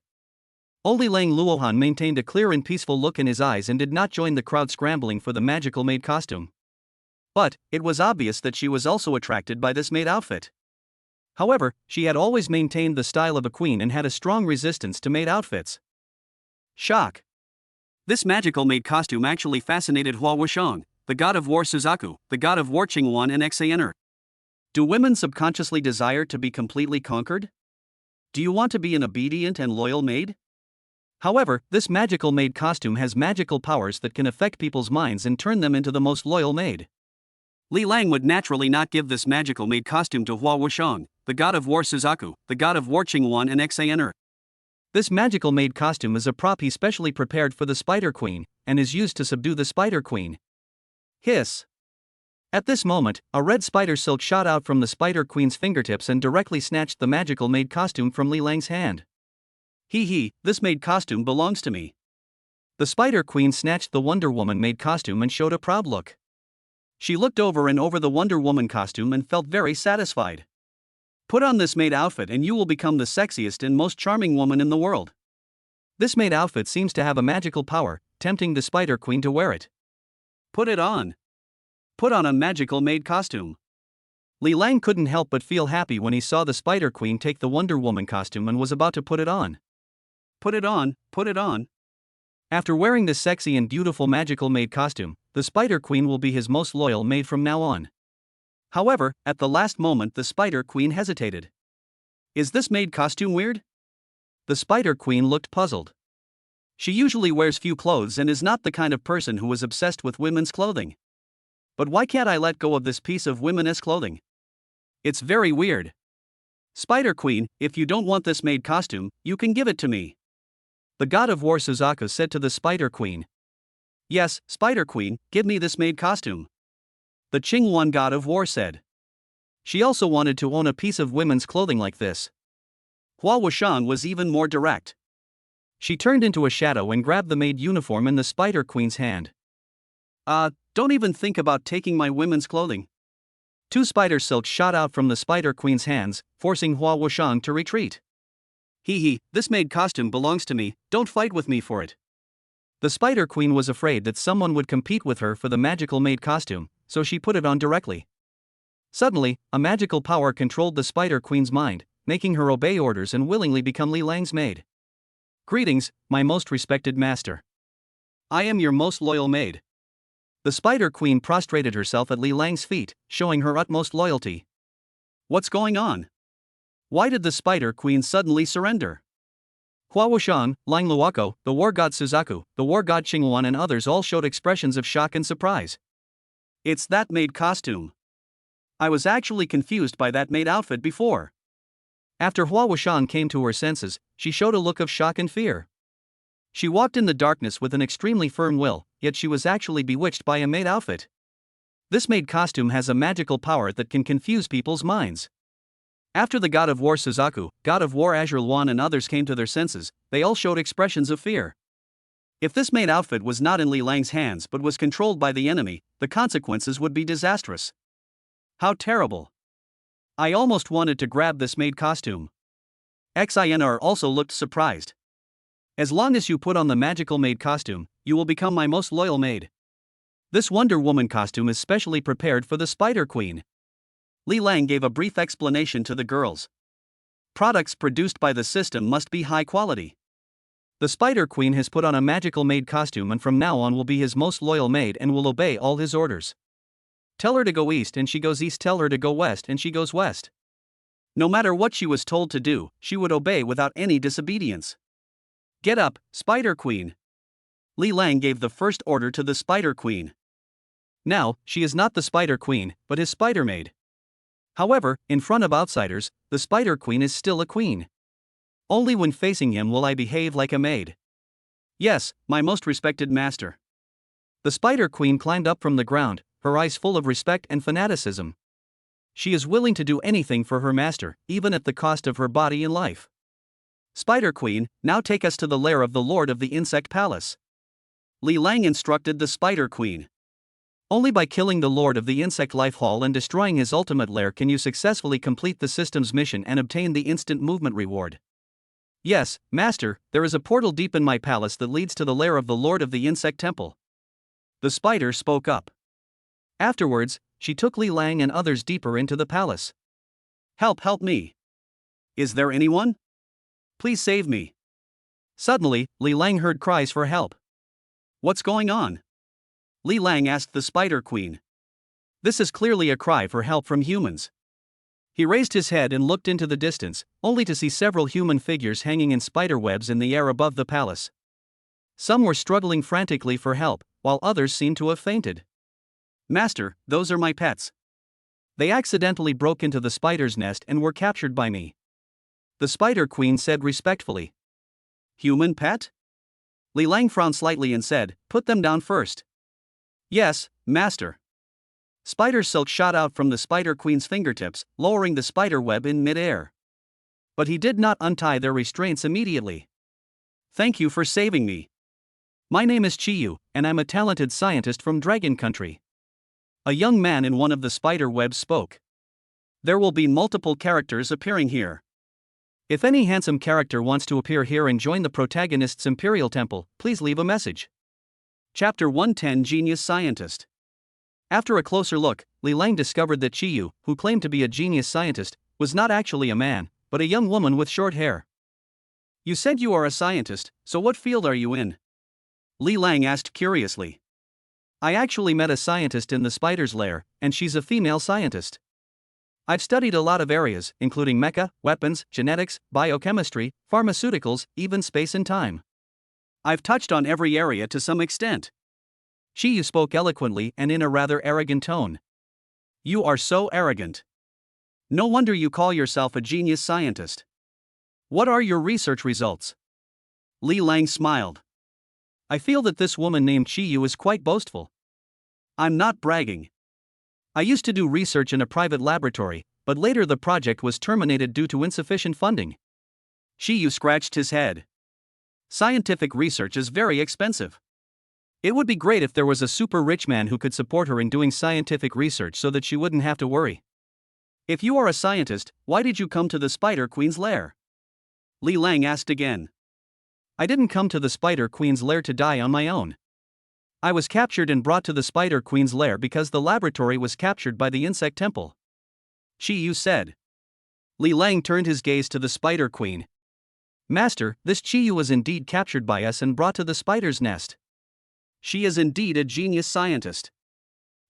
Only Lang Luohan maintained a clear and peaceful look in his eyes and did not join the crowd scrambling for the magical maid costume. But, it was obvious that she was also attracted by this maid outfit. However, she had always maintained the style of a queen and had a strong resistance to maid outfits. Shock. This magical maid costume actually fascinated Hua Wuxiang, the god of war Suzaku, the god of war Qingwan and Xener. Do women subconsciously desire to be completely conquered? Do you want to be an obedient and loyal maid? However, this magical maid costume has magical powers that can affect people's minds and turn them into the most loyal maid. Li Lang would naturally not give this magical maid costume to Hua Wuxiang, the god of war Suzaku, the god of war Qingwan and Xener. This magical maid costume is a prop he specially prepared for the Spider Queen, and is used to subdue the Spider Queen. Hiss. At this moment, a red spider silk shot out from the Spider Queen's fingertips and directly snatched the magical maid costume from Li Lang's hand. This maid costume belongs to me. The Spider Queen snatched the Wonder Woman maid costume and showed a proud look. She looked over and over the Wonder Woman costume and felt very satisfied. Put on this maid outfit and you will become the sexiest and most charming woman in the world. This maid outfit seems to have a magical power, tempting the Spider Queen to wear it. Put it on. Put on a magical maid costume. Li Lang couldn't help but feel happy when he saw the Spider Queen take the Wonder Woman costume and was about to put it on. Put it on, put it on. After wearing this sexy and beautiful magical maid costume, the Spider Queen will be his most loyal maid from now on. However, at the last moment the Spider Queen hesitated. Is this maid costume weird? The Spider Queen looked puzzled. She usually wears few clothes and is not the kind of person who is obsessed with women's clothing. But why can't I let go of this piece of women's clothing? It's very weird. Spider Queen, if you don't want this maid costume, you can give it to me. The god of war Suzaku said to the Spider Queen. Yes, Spider Queen, give me this maid costume. The Qingwan god of war said. She also wanted to own a piece of women's clothing like this. Hua Wuxian was even more direct. She turned into a shadow and grabbed the maid uniform in the Spider Queen's hand. Don't even think about taking my women's clothing. Two spider silks shot out from the Spider Queen's hands, forcing Hua Wuxian to retreat. This maid costume belongs to me, don't fight with me for it. The Spider Queen was afraid that someone would compete with her for the magical maid costume, so she put it on directly. Suddenly, a magical power controlled the Spider Queen's mind, making her obey orders and willingly become Li Lang's maid. Greetings, my most respected master. I am your most loyal maid. The Spider Queen prostrated herself at Li Lang's feet, showing her utmost loyalty. What's going on? Why did the Spider Queen suddenly surrender? Hua Wuxian, Lang Luoco, the war god Suzaku, the war god Qingwan and others all showed expressions of shock and surprise. It's that maid costume. I was actually confused by that maid outfit before. After Hua Wuxian came to her senses, she showed a look of shock and fear. She walked in the darkness with an extremely firm will, yet she was actually bewitched by a maid outfit. This maid costume has a magical power that can confuse people's minds. After the god of war Suzaku, god of war Azure Luan and others came to their senses, they all showed expressions of fear. If this maid outfit was not in Li Lang's hands but was controlled by the enemy, the consequences would be disastrous. How terrible. I almost wanted to grab this maid costume. Xener also looked surprised. As long as you put on the magical maid costume, you will become my most loyal maid. This Wonder Woman costume is specially prepared for the Spider Queen. Li Lang gave a brief explanation to the girls. Products produced by the system must be high quality. The Spider Queen has put on a magical maid costume and from now on will be his most loyal maid and will obey all his orders. Tell her to go east and she goes east, tell her to go west and she goes west. No matter what she was told to do, she would obey without any disobedience. Get up, Spider Queen. Li Lang gave the first order to the Spider Queen. Now, she is not the Spider Queen, but his Spider Maid. However, in front of outsiders, the Spider Queen is still a queen. Only when facing him will I behave like a maid. Yes, my most respected master. The Spider Queen climbed up from the ground, her eyes full of respect and fanaticism. She is willing to do anything for her master, even at the cost of her body and life. Spider Queen, now take us to the lair of the Lord of the Insect Palace. Li Lang instructed the Spider Queen. Only by killing the Lord of the Insect Life Hall and destroying his ultimate lair can you successfully complete the system's mission and obtain the instant movement reward. Yes, Master, there is a portal deep in my palace that leads to the lair of the Lord of the Insect Temple. The spider spoke up. Afterwards, she took Li Lang and others deeper into the palace. Help me. Is there anyone? Please save me. Suddenly, Li Lang heard cries for help. What's going on? Li Lang asked the Spider Queen. This is clearly a cry for help from humans. He raised his head and looked into the distance, only to see several human figures hanging in spider webs in the air above the palace. Some were struggling frantically for help, while others seemed to have fainted. Master, those are my pets. They accidentally broke into the spider's nest and were captured by me. The Spider Queen said respectfully. Human pet? Li Lang frowned slightly and said, put them down first. Yes, Master. Spider silk shot out from the Spider Queen's fingertips, lowering the spider web in mid-air. But he did not untie their restraints immediately. Thank you for saving me. My name is Chiyu, and I'm a talented scientist from Dragon Country. A young man in one of the spider webs spoke. There will be multiple characters appearing here. If any handsome character wants to appear here and join the protagonist's Imperial Temple, please leave a message. Chapter 110 Genius Scientist. After a closer look, Li Lang discovered that Qiyu, who claimed to be a genius scientist, was not actually a man, but a young woman with short hair. You said you are a scientist, so what field are you in? Li Lang asked curiously. I actually met a scientist in the spider's lair, and she's a female scientist. I've studied a lot of areas, including mecha, weapons, genetics, biochemistry, pharmaceuticals, even space and time. I've touched on every area to some extent. Qiyu spoke eloquently and in a rather arrogant tone. You are so arrogant. No wonder you call yourself a genius scientist. What are your research results? Li Lang smiled. I feel that this woman named Qiyu is quite boastful. I'm not bragging. I used to do research in a private laboratory, but later the project was terminated due to insufficient funding. Qiyu scratched his head. Scientific research is very expensive. It would be great if there was a super rich man who could support her in doing scientific research so that she wouldn't have to worry. If you are a scientist, why did you come to the Spider Queen's lair? Li Lang asked again. I didn't come to the Spider Queen's lair to die on my own. I was captured and brought to the Spider Queen's lair because the laboratory was captured by the Insect Temple. Qiyu said. Li Lang turned his gaze to the Spider Queen. Master, this Qiyu was indeed captured by us and brought to the spider's nest. She is indeed a genius scientist.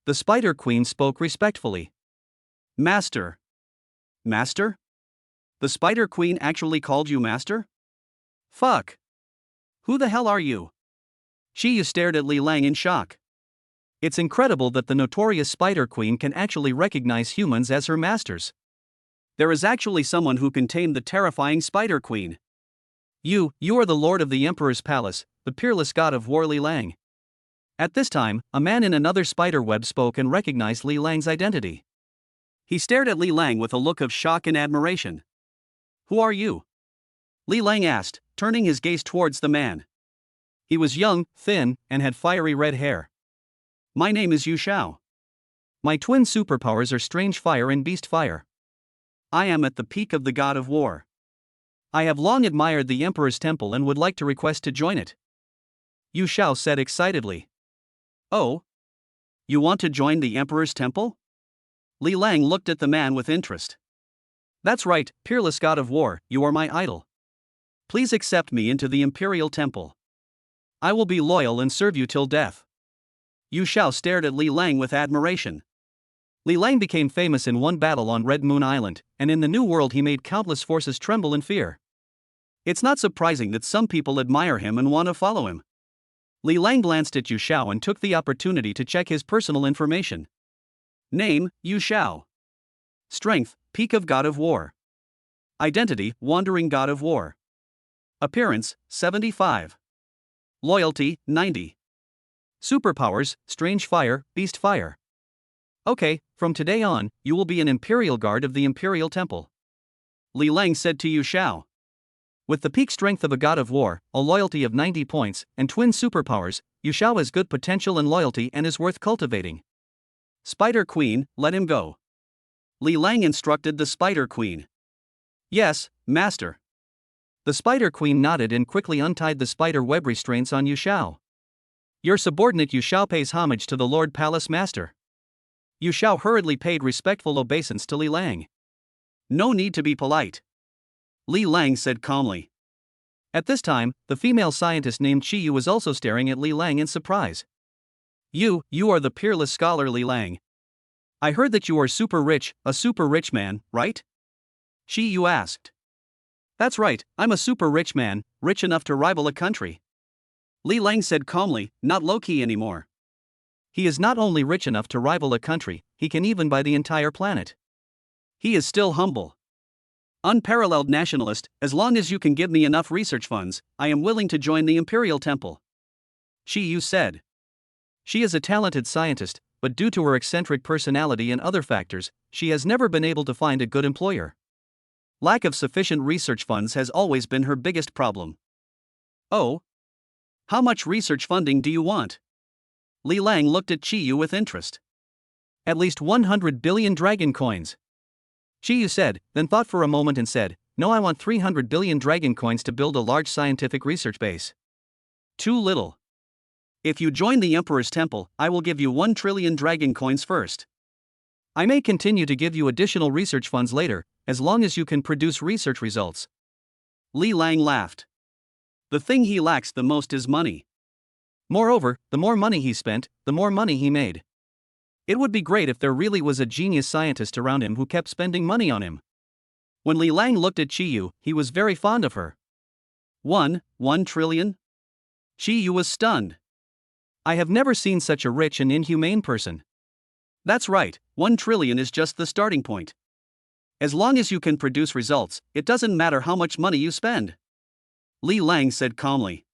The Spider Queen spoke respectfully. Master. Master? The Spider Queen actually called you master? Fuck. Who the hell are you? Qiyu stared at Li Lang in shock. It's incredible that the notorious Spider Queen can actually recognize humans as her masters. There is actually someone who can tame the terrifying Spider Queen. You are the Lord of the Emperor's Palace, the peerless god of war Li Lang. At this time, a man in another spider web spoke and recognized Li Lang's identity. He stared at Li Lang with a look of shock and admiration. Who are you? Li Lang asked, turning his gaze towards the man. He was young, thin, and had fiery red hair. My name is Yu Shao. My twin superpowers are Strange Fire and Beast Fire. I am at the peak of the God of War. I have long admired the Emperor's Temple and would like to request to join it. Yu Shao said excitedly. Oh? You want to join the Emperor's Temple? Li Lang looked at the man with interest. That's right, peerless God of War, you are my idol. Please accept me into the Imperial Temple. I will be loyal and serve you till death. Yu Shao stared at Li Lang with admiration. Li Lang became famous in one battle on Red Moon Island, and in the New World he made countless forces tremble in fear. It's not surprising that some people admire him and want to follow him. Li Lang glanced at Yu Shao and took the opportunity to check his personal information. Name, Yu Shao. Strength, Peak of God of War. Identity, Wandering God of War. Appearance, 75. Loyalty, 90. Superpowers, Strange Fire, Beast Fire. Okay, from today on, you will be an Imperial Guard of the Imperial Temple. Li Lang said to Yu Shao. With the peak strength of a God of War, a loyalty of 90 points, and twin superpowers, Yu Shao has good potential and loyalty and is worth cultivating. Spider Queen, let him go. Li Lang instructed the Spider Queen. Yes, Master. The Spider Queen nodded and quickly untied the spider web restraints on Yu Shao. Your subordinate Yu Shao pays homage to the Lord Palace Master. Yu Shao hurriedly paid respectful obeisance to Li Lang. No need to be polite. Li Lang said calmly. At this time, the female scientist named Qiyu was also staring at Li Lang in surprise. You are the peerless scholar Li Lang. I heard that you are super rich, a super rich man, right? Qiyu asked. That's right, I'm a super rich man, rich enough to rival a country. Li Lang said calmly, not low-key anymore. He is not only rich enough to rival a country, he can even buy the entire planet. He is still humble. Unparalleled nationalist, as long as you can give me enough research funds, I am willing to join the Imperial Temple. Qiyu said. She is a talented scientist, but due to her eccentric personality and other factors, she has never been able to find a good employer. Lack of sufficient research funds has always been her biggest problem. Oh? How much research funding do you want? Li Lang looked at Qiyu with interest. At least 100 billion dragon coins. Qiyu said, then thought for a moment and said, no, I want 300 billion dragon coins to build a large scientific research base. Too little. If you join the Emperor's temple, I will give you 1 trillion dragon coins first. I may continue to give you additional research funds later, as long as you can produce research results. Li Lang laughed. The thing he lacks the most is money. Moreover, the more money he spent, the more money he made. It would be great if there really was a genius scientist around him who kept spending money on him. When Li Lang looked at Qiyu, he was very fond of her. 1 trillion? Qiyu was stunned. I have never seen such a rich and inhumane person. That's right, 1 trillion is just the starting point. As long as you can produce results, it doesn't matter how much money you spend. Li Lang said calmly.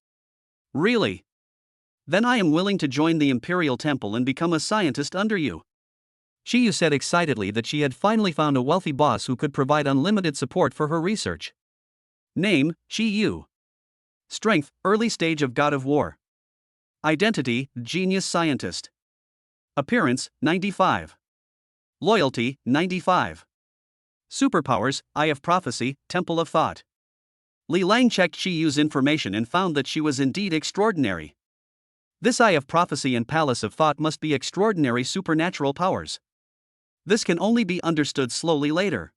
Really? Then I am willing to join the Imperial Temple and become a scientist under you. Qiyu said excitedly that she had finally found a wealthy boss who could provide unlimited support for her research. Name, Qiyu. Strength, early stage of God of War. Identity, genius scientist. Appearance, 95. Loyalty, 95. Superpowers, Eye of Prophecy, Temple of Thought. Li Lang checked Qiyu's information and found that she was indeed extraordinary. This Eye of Prophecy and Palace of Thought must be extraordinary supernatural powers. This can only be understood slowly later.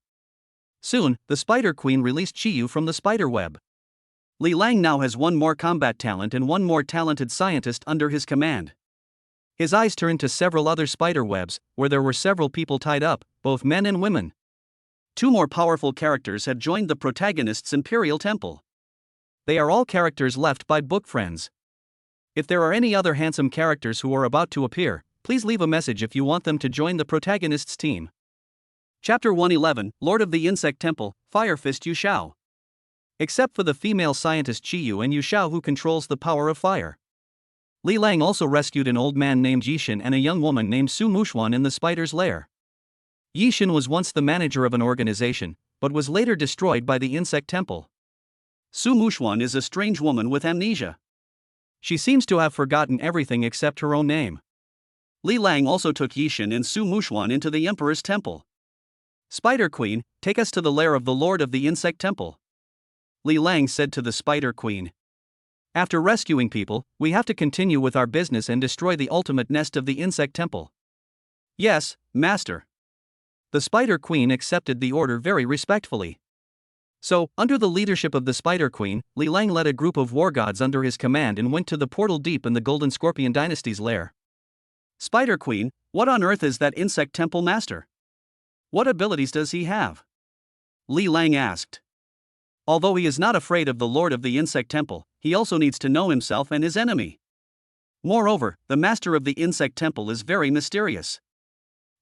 Soon, the Spider Queen released Qiyu from the spider web. Li Lang now has 1 more combat talent and 1 more talented scientist under his command. His eyes turned to several other spider webs, where there were several people tied up, both men and women. 2 more powerful characters had joined the protagonist's Imperial Temple. They are all characters left by book friends. If there are any other handsome characters who are about to appear, please leave a message if you want them to join the protagonist's team. Chapter 111, Lord of the Insect Temple, Fire Fist Yu Xiao. Except for the female scientist Qiyu and Yu Xiao who controls the power of fire. Li Lang also rescued an old man named Yixin and a young woman named Su Muxuan in the spider's lair. Yixin was once the manager of an organization, but was later destroyed by the Insect Temple. Su Muxuan is a strange woman with amnesia. She seems to have forgotten everything except her own name. Li Lang also took Yixin and Su Muxuan into the Emperor's Temple. Spider Queen, take us to the lair of the Lord of the Insect Temple. Li Lang said to the Spider Queen. After rescuing people, we have to continue with our business and destroy the ultimate nest of the Insect Temple. Yes, Master. The Spider Queen accepted the order very respectfully. So, under the leadership of the Spider Queen, Li Lang led a group of war gods under his command and went to the portal deep in the Golden Scorpion Dynasty's lair. Spider Queen, what on earth is that Insect Temple Master? What abilities does he have? Li Lang asked. Although he is not afraid of the Lord of the Insect Temple, he also needs to know himself and his enemy. Moreover, the Master of the Insect Temple is very mysterious.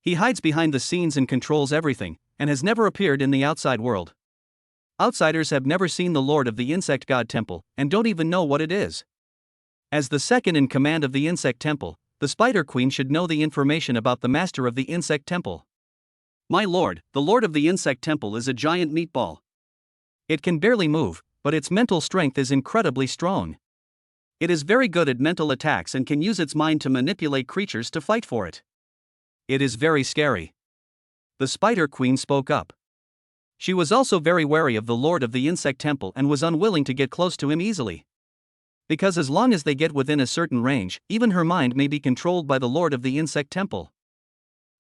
He hides behind the scenes and controls everything, and has never appeared in the outside world. Outsiders have never seen the Lord of the Insect God Temple, and don't even know what it is. As the second in command of the Insect Temple, the Spider Queen should know the information about the Master of the Insect Temple. My lord, the Lord of the Insect Temple is a giant meatball. It can barely move, but its mental strength is incredibly strong. It is very good at mental attacks and can use its mind to manipulate creatures to fight for it. It is very scary. The Spider Queen spoke up. She was also very wary of the Lord of the Insect Temple and was unwilling to get close to him easily. Because as long as they get within a certain range, even her mind may be controlled by the Lord of the Insect Temple.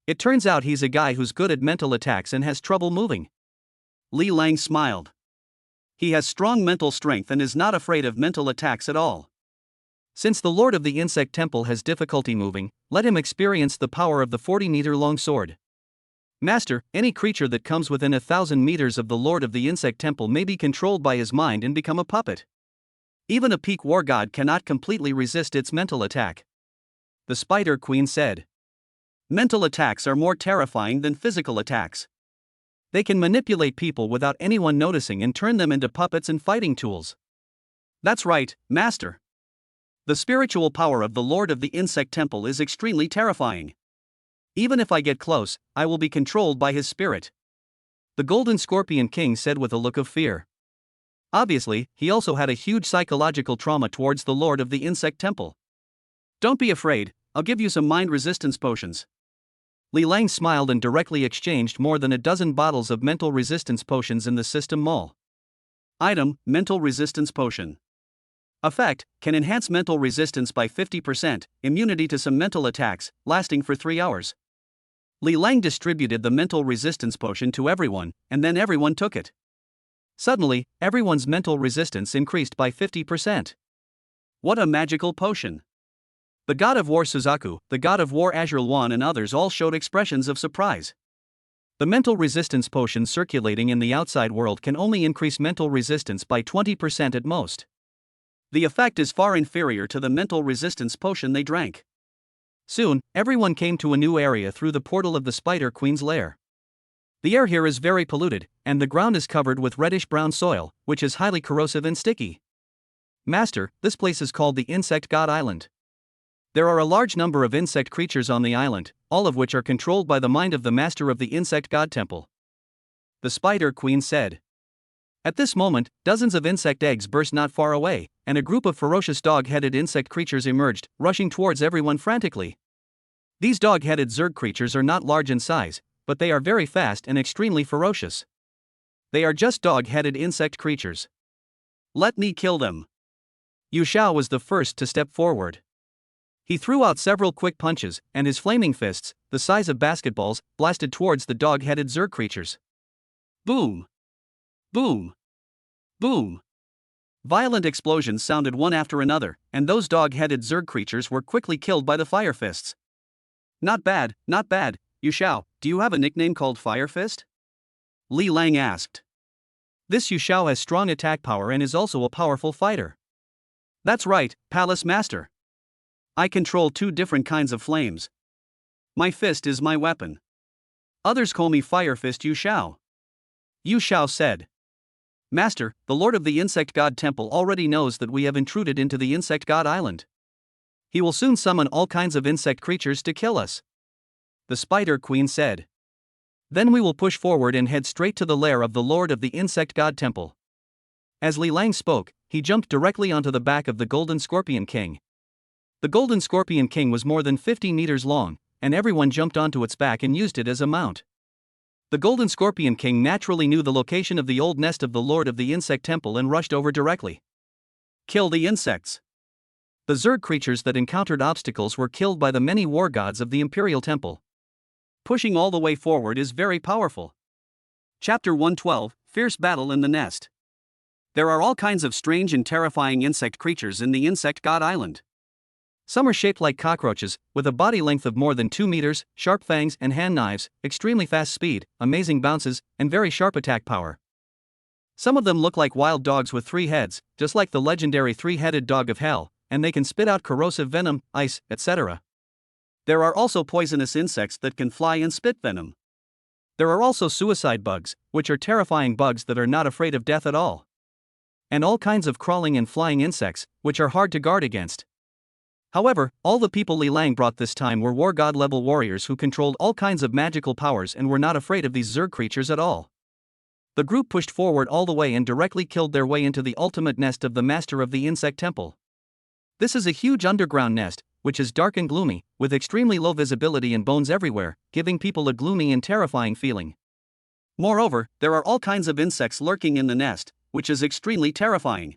It turns out he's a guy who's good at mental attacks and has trouble moving. Li Lang smiled. He has strong mental strength and is not afraid of mental attacks at all. Since the Lord of the Insect Temple has difficulty moving, let him experience the power of the 40-meter-long sword. Master, any creature that comes within 1,000 meters of the Lord of the Insect Temple may be controlled by his mind and become a puppet. Even a peak war god cannot completely resist its mental attack. The Spider Queen said. Mental attacks are more terrifying than physical attacks. They can manipulate people without anyone noticing and turn them into puppets and fighting tools. That's right, Master. The spiritual power of the Lord of the Insect Temple is extremely terrifying. Even if I get close, I will be controlled by his spirit. The Golden Scorpion King said with a look of fear. Obviously, he also had a huge psychological trauma towards the Lord of the Insect Temple. Don't be afraid, I'll give you some mind resistance potions. Li Lang smiled and directly exchanged more than a dozen bottles of mental resistance potions in the system mall. Item: Mental Resistance Potion. Effect: can enhance mental resistance by 50%, immunity to some mental attacks, lasting for 3 hours. Li Lang distributed the mental resistance potion to everyone, and then everyone took it. Suddenly, everyone's mental resistance increased by 50%. What a magical potion! The god of war Suzaku, the god of war Azure and others all showed expressions of surprise. The mental resistance potion circulating in the outside world can only increase mental resistance by 20% at most. The effect is far inferior to the mental resistance potion they drank. Soon, everyone came to a new area through the portal of the Spider Queen's lair. The air here is very polluted, and the ground is covered with reddish-brown soil, which is highly corrosive and sticky. Master, this place is called the Insect God Island. There are a large number of insect creatures on the island, all of which are controlled by the mind of the master of the Insect God Temple. The Spider Queen said. At this moment, dozens of insect eggs burst not far away, and a group of ferocious dog-headed insect creatures emerged, rushing towards everyone frantically. These dog-headed Zerg creatures are not large in size, but they are very fast and extremely ferocious. They are just dog-headed insect creatures. Let me kill them. Yu Xiao was the first to step forward. He threw out several quick punches, and his flaming fists, the size of basketballs, blasted towards the dog-headed Zerg creatures. Boom! Boom! Boom! Violent explosions sounded one after another, and those dog-headed Zerg creatures were quickly killed by the fire fists. Not bad, not bad. Yu Xiao, do you have a nickname called Fire Fist? Li Lang asked. This Yu Xiao has strong attack power and is also a powerful fighter. That's right, Palace Master. I control 2 different kinds of flames. My fist is my weapon. Others call me Fire Fist Yu Xiao. Yu Xiao said. Master, the Lord of the Insect God Temple already knows that we have intruded into the Insect God Island. He will soon summon all kinds of insect creatures to kill us. The Spider Queen said. Then we will push forward and head straight to the lair of the Lord of the Insect God Temple. As Li Lang spoke, he jumped directly onto the back of the Golden Scorpion King. The Golden Scorpion King was more than 50 meters long, and everyone jumped onto its back and used it as a mount. The Golden Scorpion King naturally knew the location of the old nest of the Lord of the Insect Temple and rushed over directly. Kill the insects. The Zerg creatures that encountered obstacles were killed by the many war gods of the Imperial Temple. Pushing all the way forward is very powerful. Chapter 112, Fierce Battle in the Nest. There are all kinds of strange and terrifying insect creatures in the Insect God Island. Some are shaped like cockroaches, with a body length of more than 2 meters, sharp fangs and hand knives, extremely fast speed, amazing bounces, and very sharp attack power. Some of them look like wild dogs with 3 heads, just like the legendary 3-headed dog of hell, and they can spit out corrosive venom, ice, etc. There are also poisonous insects that can fly and spit venom. There are also suicide bugs, which are terrifying bugs that are not afraid of death at all. And all kinds of crawling and flying insects, which are hard to guard against. However, all the people Li Lang brought this time were war god level warriors who controlled all kinds of magical powers and were not afraid of these Zerg creatures at all. The group pushed forward all the way and directly killed their way into the ultimate nest of the Master of the Insect Temple. This is a huge underground nest, which is dark and gloomy, with extremely low visibility and bones everywhere, giving people a gloomy and terrifying feeling. Moreover, there are all kinds of insects lurking in the nest, which is extremely terrifying.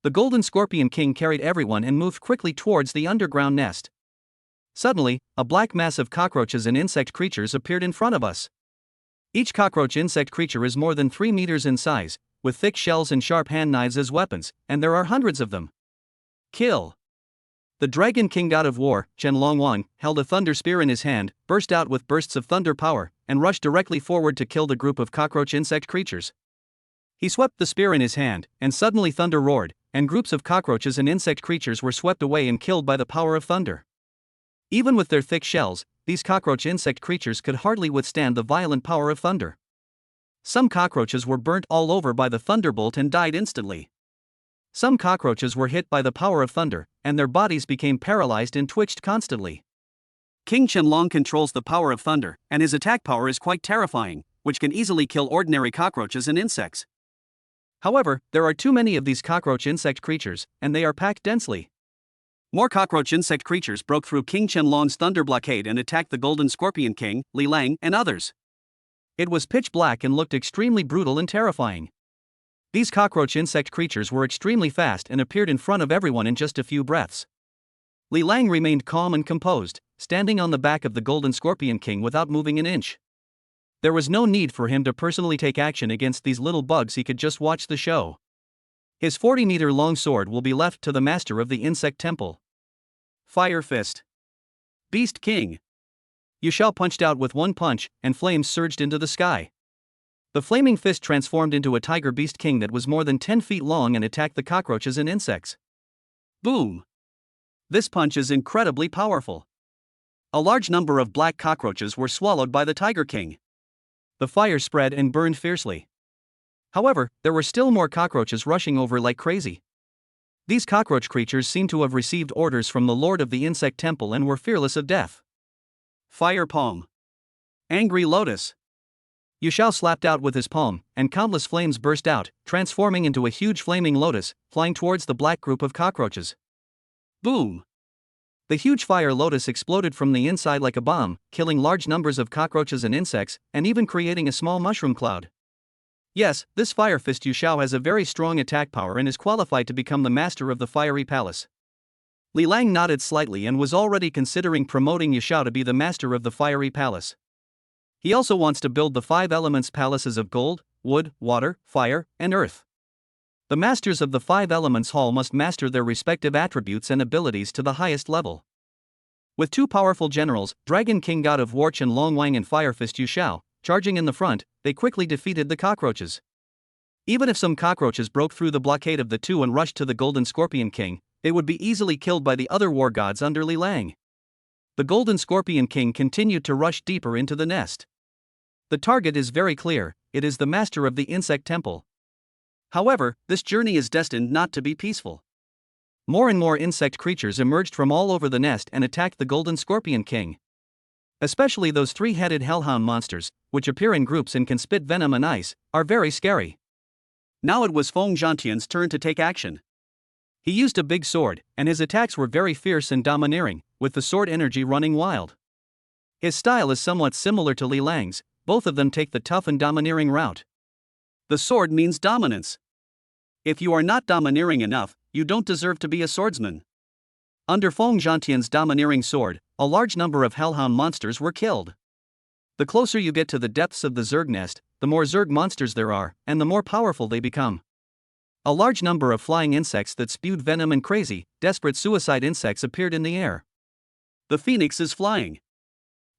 The Golden Scorpion King carried everyone and moved quickly towards the underground nest. Suddenly, a black mass of cockroaches and insect creatures appeared in front of us. Each cockroach insect creature is more than 3 meters in size, with thick shells and sharp hand knives as weapons, and there are hundreds of them. Kill! The Dragon King God of War, Chen Longwan, held a thunder spear in his hand, burst out with bursts of thunder power, and rushed directly forward to kill the group of cockroach insect creatures. He swept the spear in his hand, and suddenly thunder roared, and groups of cockroaches and insect creatures were swept away and killed by the power of thunder. Even with their thick shells, these cockroach insect creatures could hardly withstand the violent power of thunder. Some cockroaches were burnt all over by the thunderbolt and died instantly. Some cockroaches were hit by the power of thunder, and their bodies became paralyzed and twitched constantly. King Qianlong controls the power of thunder, and his attack power is quite terrifying, which can easily kill ordinary cockroaches and insects. However, there are too many of these cockroach insect creatures, and they are packed densely. More cockroach insect creatures broke through King Qianlong's thunder blockade and attacked the Golden Scorpion King, Li Lang, and others. It was pitch black and looked extremely brutal and terrifying. These cockroach insect creatures were extremely fast and appeared in front of everyone in just a few breaths. Li Lang remained calm and composed, standing on the back of the Golden Scorpion King without moving an inch. There was no need for him to personally take action against these little bugs, he could just watch the show. His 40-meter-long sword will be left to the master of the insect temple. Fire Fist. Beast King. Yu Shao punched out with one punch, and flames surged into the sky. The flaming fist transformed into a tiger beast king that was more than 10 feet long and attacked the cockroaches and insects. Boom! This punch is incredibly powerful. A large number of black cockroaches were swallowed by the Tiger King. The fire spread and burned fiercely. However, there were still more cockroaches rushing over like crazy. These cockroach creatures seemed to have received orders from the Lord of the Insect Temple and were fearless of death. Fire Palm. Angry Lotus. Yu Shao slapped out with his palm, and countless flames burst out, transforming into a huge flaming lotus, flying towards the black group of cockroaches. Boom! The huge fire lotus exploded from the inside like a bomb, killing large numbers of cockroaches and insects, and even creating a small mushroom cloud. Yes, this Fire Fist Yu Shao has a very strong attack power and is qualified to become the master of the Fiery Palace. Li Lang nodded slightly and was already considering promoting Yu Shao to be the master of the Fiery Palace. He also wants to build the 5 elements palaces of gold, wood, water, fire, and earth. The masters of the 5 elements hall must master their respective attributes and abilities to the highest level. With 2 powerful generals, Dragon King God of War Qianlong Wang and Fire Fist Yu Shao, charging in the front, they quickly defeated the cockroaches. Even if some cockroaches broke through the blockade of the 2 and rushed to the Golden Scorpion King, they would be easily killed by the other war gods under Li Lang. The Golden Scorpion King continued to rush deeper into the nest. The target is very clear, it is the master of the Insect Temple. However, this journey is destined not to be peaceful. More and more insect creatures emerged from all over the nest and attacked the Golden Scorpion King. Especially those 3-headed hellhound monsters, which appear in groups and can spit venom and ice, are very scary. Now it was Feng Zhantian's turn to take action. He used a big sword, and his attacks were very fierce and domineering, with the sword energy running wild. His style is somewhat similar to Li Lang's, both of them take the tough and domineering route. The sword means dominance. If you are not domineering enough, you don't deserve to be a swordsman. Under Feng Zhantian's domineering sword, a large number of hellhound monsters were killed. The closer you get to the depths of the Zerg nest, the more Zerg monsters there are, and the more powerful they become. A large number of flying insects that spewed venom and crazy, desperate suicide insects appeared in the air. The phoenix is flying.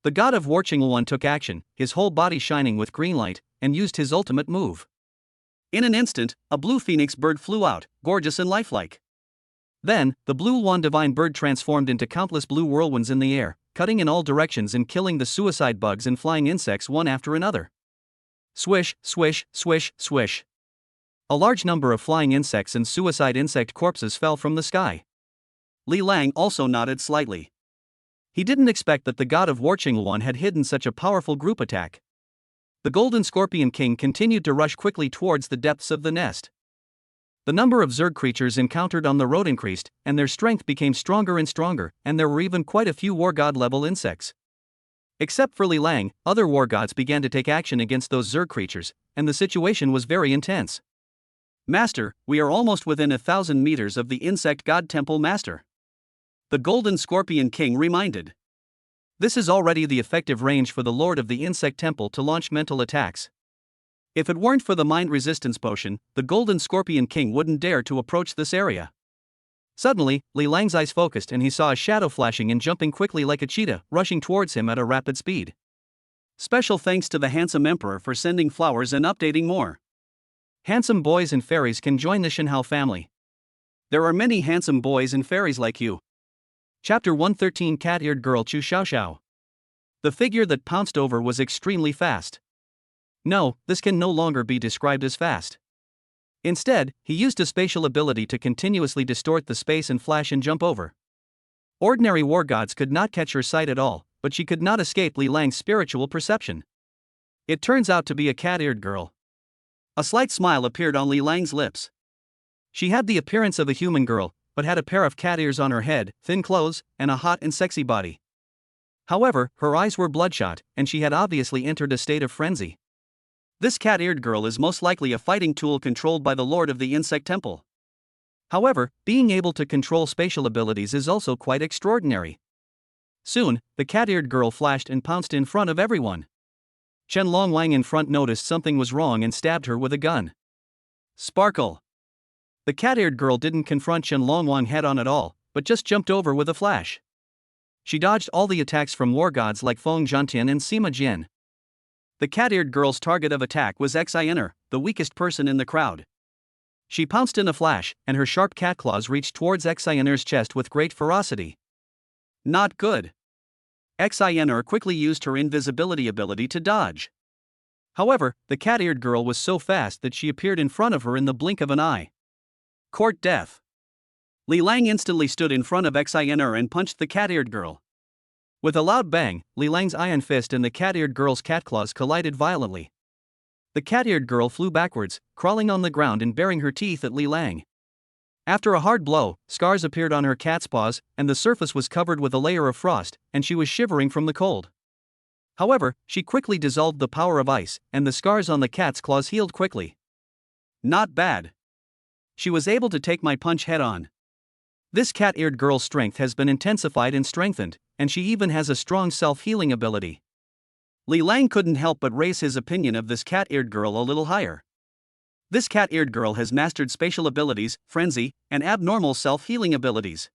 The god of War Qingluan took action, his whole body shining with green light, and used his ultimate move. In an instant, a blue phoenix bird flew out, gorgeous and lifelike. Then, the blue Luan divine bird transformed into countless blue whirlwinds in the air, cutting in all directions and killing the suicide bugs and flying insects one after another. Swish, swish, swish, swish. A large number of flying insects and suicide insect corpses fell from the sky. Li Lang also nodded slightly. He didn't expect that the god of War Qingluan had hidden such a powerful group attack. The Golden Scorpion King continued to rush quickly towards the depths of the nest. The number of Zerg creatures encountered on the road increased, and their strength became stronger and stronger, and there were even quite a few war god level insects. Except for Li Lang, other war gods began to take action against those Zerg creatures, and the situation was very intense. Master, we are almost within 1,000 meters of the Insect God Temple Master. The Golden Scorpion King reminded. This is already the effective range for the Lord of the Insect Temple to launch mental attacks. If it weren't for the mind resistance potion, the Golden Scorpion King wouldn't dare to approach this area. Suddenly, Li Lang's eyes focused and he saw a shadow flashing and jumping quickly like a cheetah, rushing towards him at a rapid speed. Special thanks to the handsome Emperor for sending flowers and updating more. Handsome boys and fairies can join the Shenhao family. There are many handsome boys and fairies like you. Chapter 113 Cat-Eared Girl Chu Xiaoxiao. The figure that pounced over was extremely fast. No, this can no longer be described as fast. Instead, he used a spatial ability to continuously distort the space and flash and jump over. Ordinary war gods could not catch her sight at all, but she could not escape Li Lang's spiritual perception. It turns out to be a cat-eared girl. A slight smile appeared on Li Lang's lips. She had the appearance of a human girl, but had a pair of cat ears on her head, thin clothes, and a hot and sexy body. However, her eyes were bloodshot, and she had obviously entered a state of frenzy. This cat-eared girl is most likely a fighting tool controlled by the Lord of the Insect Temple. However, being able to control spatial abilities is also quite extraordinary. Soon, the cat-eared girl flashed and pounced in front of everyone. Chen Longwang in front noticed something was wrong and stabbed her with a gun. Sparkle! The cat-eared girl didn't confront Chen Longwang head-on at all, but just jumped over with a flash. She dodged all the attacks from war gods like Feng Zhantian and Sima Jian. The cat-eared girl's target of attack was Xener, the weakest person in the crowd. She pounced in a flash, and her sharp cat claws reached towards Xener's chest with great ferocity. Not good. Xener quickly used her invisibility ability to dodge. However, the cat-eared girl was so fast that she appeared in front of her in the blink of an eye. Court death. Li Lang instantly stood in front of Xener and punched the cat-eared girl. With a loud bang, Li Lang's iron fist and the cat-eared girl's cat claws collided violently. The cat-eared girl flew backwards, crawling on the ground and baring her teeth at Li Lang. After a hard blow, scars appeared on her cat's paws, and the surface was covered with a layer of frost, and she was shivering from the cold. However, she quickly dissolved the power of ice, and the scars on the cat's claws healed quickly. Not bad. She was able to take my punch head-on. This cat-eared girl's strength has been intensified and strengthened, and she even has a strong self-healing ability. Li Lang couldn't help but raise his opinion of this cat-eared girl a little higher. This cat-eared girl has mastered spatial abilities, frenzy, and abnormal self-healing abilities.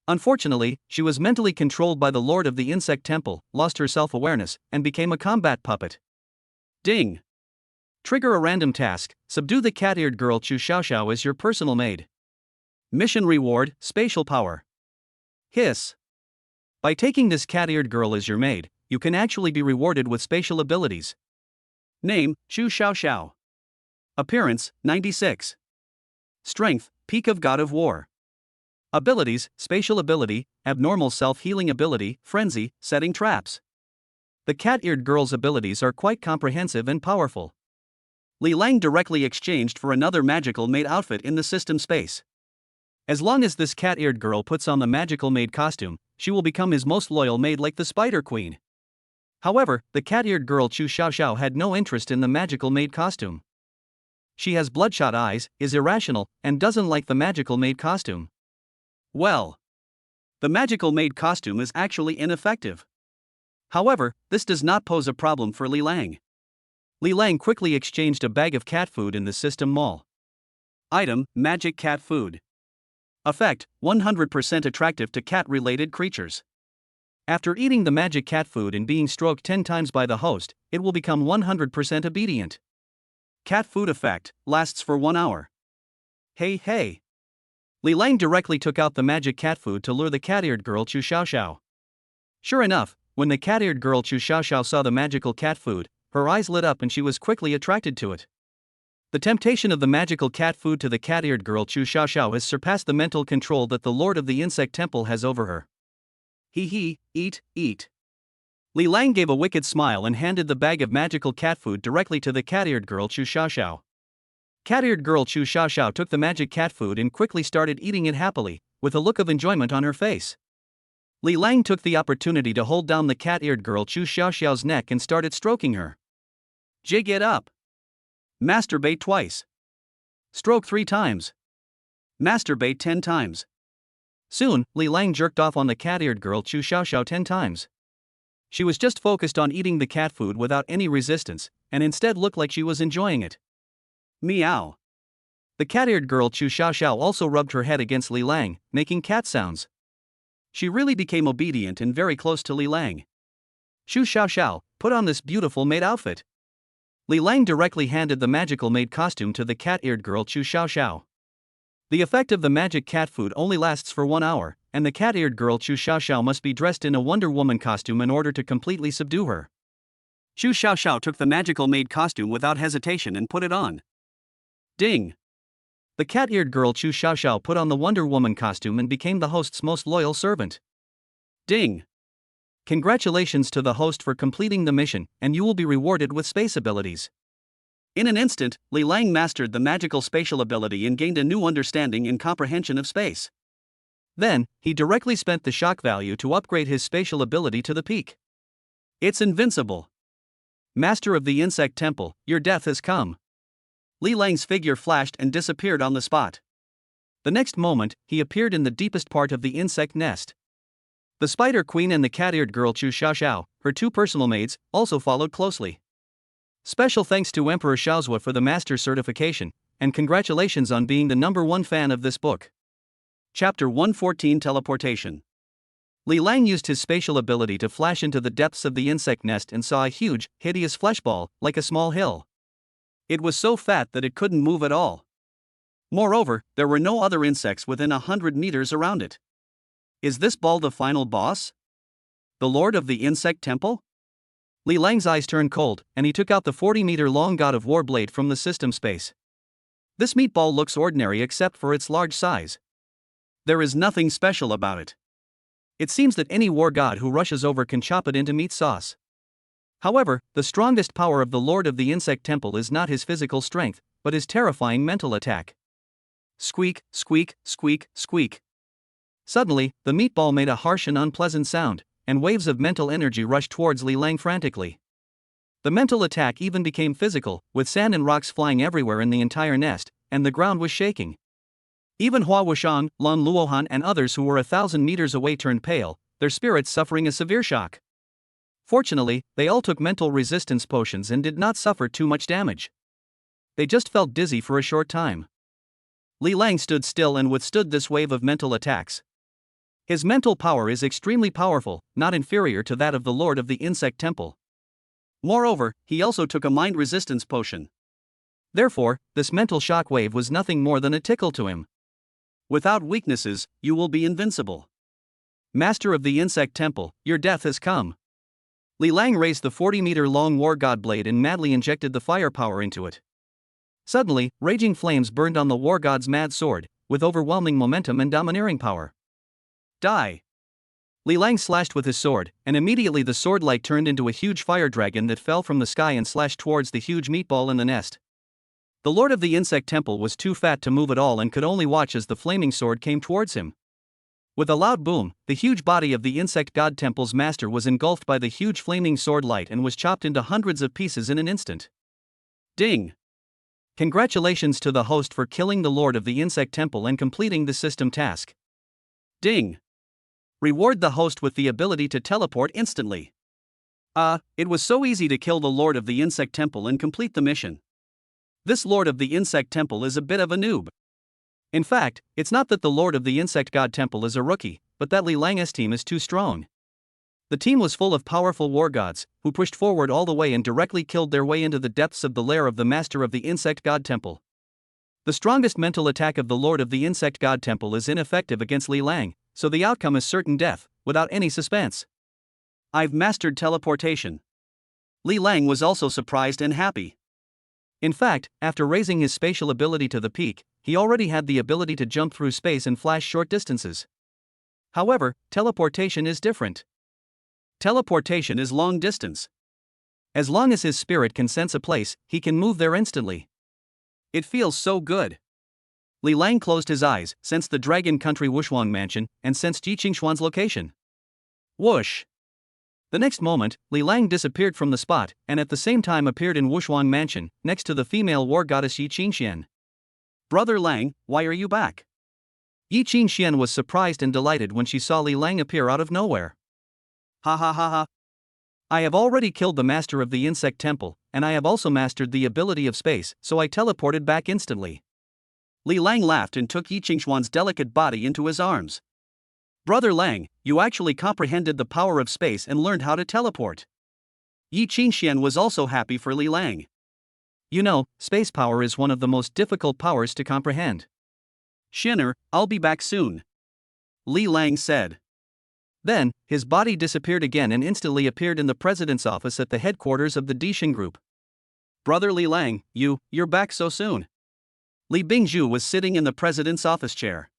Unfortunately, she was mentally controlled by the Lord of the Insect Temple, lost her self-awareness, and became a combat puppet. Ding! Trigger a random task, subdue the cat-eared girl Chu Xiaoxiao as your personal maid. Mission reward, spatial power. Hiss. By taking this cat-eared girl as your maid, you can actually be rewarded with spatial abilities. Name, Chu Xiaoxiao. Appearance, 96. Strength, peak of God of War. Abilities, spatial ability, abnormal self-healing ability, frenzy, setting traps. The cat-eared girl's abilities are quite comprehensive and powerful. Li Lang directly exchanged for another magical maid outfit in the system space. As long as this cat-eared girl puts on the magical maid costume, she will become his most loyal maid like the Spider Queen. However, the cat-eared girl Chu Xiaoxiao had no interest in the magical maid costume. She has bloodshot eyes, is irrational, and doesn't like the magical maid costume. Well, the magical maid costume is actually ineffective. However, this does not pose a problem for Li Lang. Li Lang quickly exchanged a bag of cat food in the system mall. Item, magic cat food. Effect, 100% attractive to cat-related creatures. After eating the magic cat food and being stroked 10 times by the host, it will become 100% obedient. Cat food effect, lasts for 1 hour. Hey. Li Lang directly took out the magic cat food to lure the cat-eared girl Chu Xiaoxiao. Sure enough, when the cat-eared girl Chu Xiaoxiao saw the magical cat food, her eyes lit up and she was quickly attracted to it. The temptation of the magical cat food to the cat-eared girl Chu Xiaoxiao has surpassed the mental control that the Lord of the Insect Temple has over her. Eat. Li Lang gave a wicked smile and handed the bag of magical cat food directly to the cat-eared girl Chu Xiaoxiao. Cat-eared girl Chu Xiaoxiao took the magic cat food and quickly started eating it happily, with a look of enjoyment on her face. Li Lang took the opportunity to hold down the cat-eared girl Chu Xiaoxiao's neck and started stroking her. Jig it up. Masturbate twice. Stroke 3 times. Masturbate 10 times. Soon, Li Lang jerked off on the cat-eared girl Chu Xiaoxiao 10 times. She was just focused on eating the cat food without any resistance, and instead looked like she was enjoying it. Meow. The cat-eared girl Chu Xiaoxiao also rubbed her head against Li Lang, making cat sounds. She really became obedient and very close to Li Lang. Chu Xiaoxiao, put on this beautiful maid outfit. Li Lang directly handed the magical maid costume to the cat-eared girl Chu Xiaoxiao. The effect of the magic cat food only lasts for 1 hour, and the cat-eared girl Chu Xiaoxiao must be dressed in a Wonder Woman costume in order to completely subdue her. Chu Xiaoxiao took the magical maid costume without hesitation and put it on. Ding! The cat-eared girl Chu Xiaoxiao put on the Wonder Woman costume and became the host's most loyal servant. Ding! Congratulations to the host for completing the mission, and you will be rewarded with space abilities. In an instant, Li Lang mastered the magical spatial ability and gained a new understanding and comprehension of space. Then, he directly spent the shock value to upgrade his spatial ability to the peak. It's invincible. Master of the Insect Temple, your death has come. Li Lang's figure flashed and disappeared on the spot. The next moment, he appeared in the deepest part of the insect nest. The Spider Queen and the cat-eared girl Chu Xiaoxiao, her two personal maids, also followed closely. Special thanks to Emperor Xiaozhua for the master certification, and congratulations on being the #1 fan of this book. Chapter 114 Teleportation. Li Lang used his spatial ability to flash into the depths of the insect nest and saw a huge, hideous flesh ball, like a small hill. It was so fat that it couldn't move at all. Moreover, there were no other insects within 100 meters around it. Is this ball the final boss? The Lord of the Insect Temple? Li Lang's eyes turned cold, and he took out the 40-meter-long God of War blade from the system space. This meatball looks ordinary except for its large size. There is nothing special about it. It seems that any war god who rushes over can chop it into meat sauce. However, the strongest power of the Lord of the Insect Temple is not his physical strength, but his terrifying mental attack. Squeak, squeak, squeak, squeak. Suddenly, the meatball made a harsh and unpleasant sound, and waves of mental energy rushed towards Li Lang frantically. The mental attack even became physical, with sand and rocks flying everywhere in the entire nest, and the ground was shaking. Even Hua Wushang, Lan Luohan and others who were 1,000 meters away turned pale, their spirits suffering a severe shock. Fortunately, they all took mental resistance potions and did not suffer too much damage. They just felt dizzy for a short time. Li Lang stood still and withstood this wave of mental attacks. His mental power is extremely powerful, not inferior to that of the Lord of the Insect Temple. Moreover, he also took a mind resistance potion. Therefore, this mental shock wave was nothing more than a tickle to him. Without weaknesses, you will be invincible. Master of the Insect Temple, your death has come. Li Lang raised the 40-meter-long war god blade and madly injected the firepower into it. Suddenly, raging flames burned on the war god's mad sword, with overwhelming momentum and domineering power. Die! Li Lang slashed with his sword, and immediately the sword light turned into a huge fire dragon that fell from the sky and slashed towards the huge meatball in the nest. The Lord of the Insect Temple was too fat to move at all and could only watch as the flaming sword came towards him. With a loud boom, the huge body of the Insect God Temple's master was engulfed by the huge flaming sword light and was chopped into hundreds of pieces in an instant. Ding! Congratulations to the host for killing the Lord of the Insect Temple and completing the system task. Ding! Reward the host with the ability to teleport instantly. It was so easy to kill the Lord of the Insect Temple and complete the mission. This Lord of the Insect Temple is a bit of a noob. In fact, it's not that the Lord of the Insect God Temple is a rookie, but that Li Lang's team is too strong. The team was full of powerful war gods, who pushed forward all the way and directly killed their way into the depths of the lair of the Master of the Insect God Temple. The strongest mental attack of the Lord of the Insect God Temple is ineffective against Li Lang, so the outcome is certain death, without any suspense. I've mastered teleportation. Li Lang was also surprised and happy. In fact, after raising his spatial ability to the peak, he already had the ability to jump through space and flash short distances. However, teleportation is different. Teleportation is long distance. As long as his spirit can sense a place, he can move there instantly. It feels so good. Li Lang closed his eyes, sensed the Dragon Country Wushuang Mansion, and sensed Yi Qingxuan's location. Whoosh! The next moment, Li Lang disappeared from the spot, and at the same time appeared in Wushuang Mansion, next to the female war goddess Yi Qingxian. Brother Lang, why are you back? Yi Qingxian was surprised and delighted when she saw Li Lang appear out of nowhere. Ha ha ha ha. I have already killed the master of the Insect Temple, and I have also mastered the ability of space, so I teleported back instantly. Li Lang laughed and took Yi Qingxuan's delicate body into his arms. Brother Lang, you actually comprehended the power of space and learned how to teleport. Yi Qingxian was also happy for Li Lang. You know, space power is one of the most difficult powers to comprehend. Xener, I'll be back soon. Li Lang said. Then, his body disappeared again and instantly appeared in the president's office at the headquarters of the Dixing Group. Brother Li Lang, you're back so soon. Li Bingzhu was sitting in the president's office chair.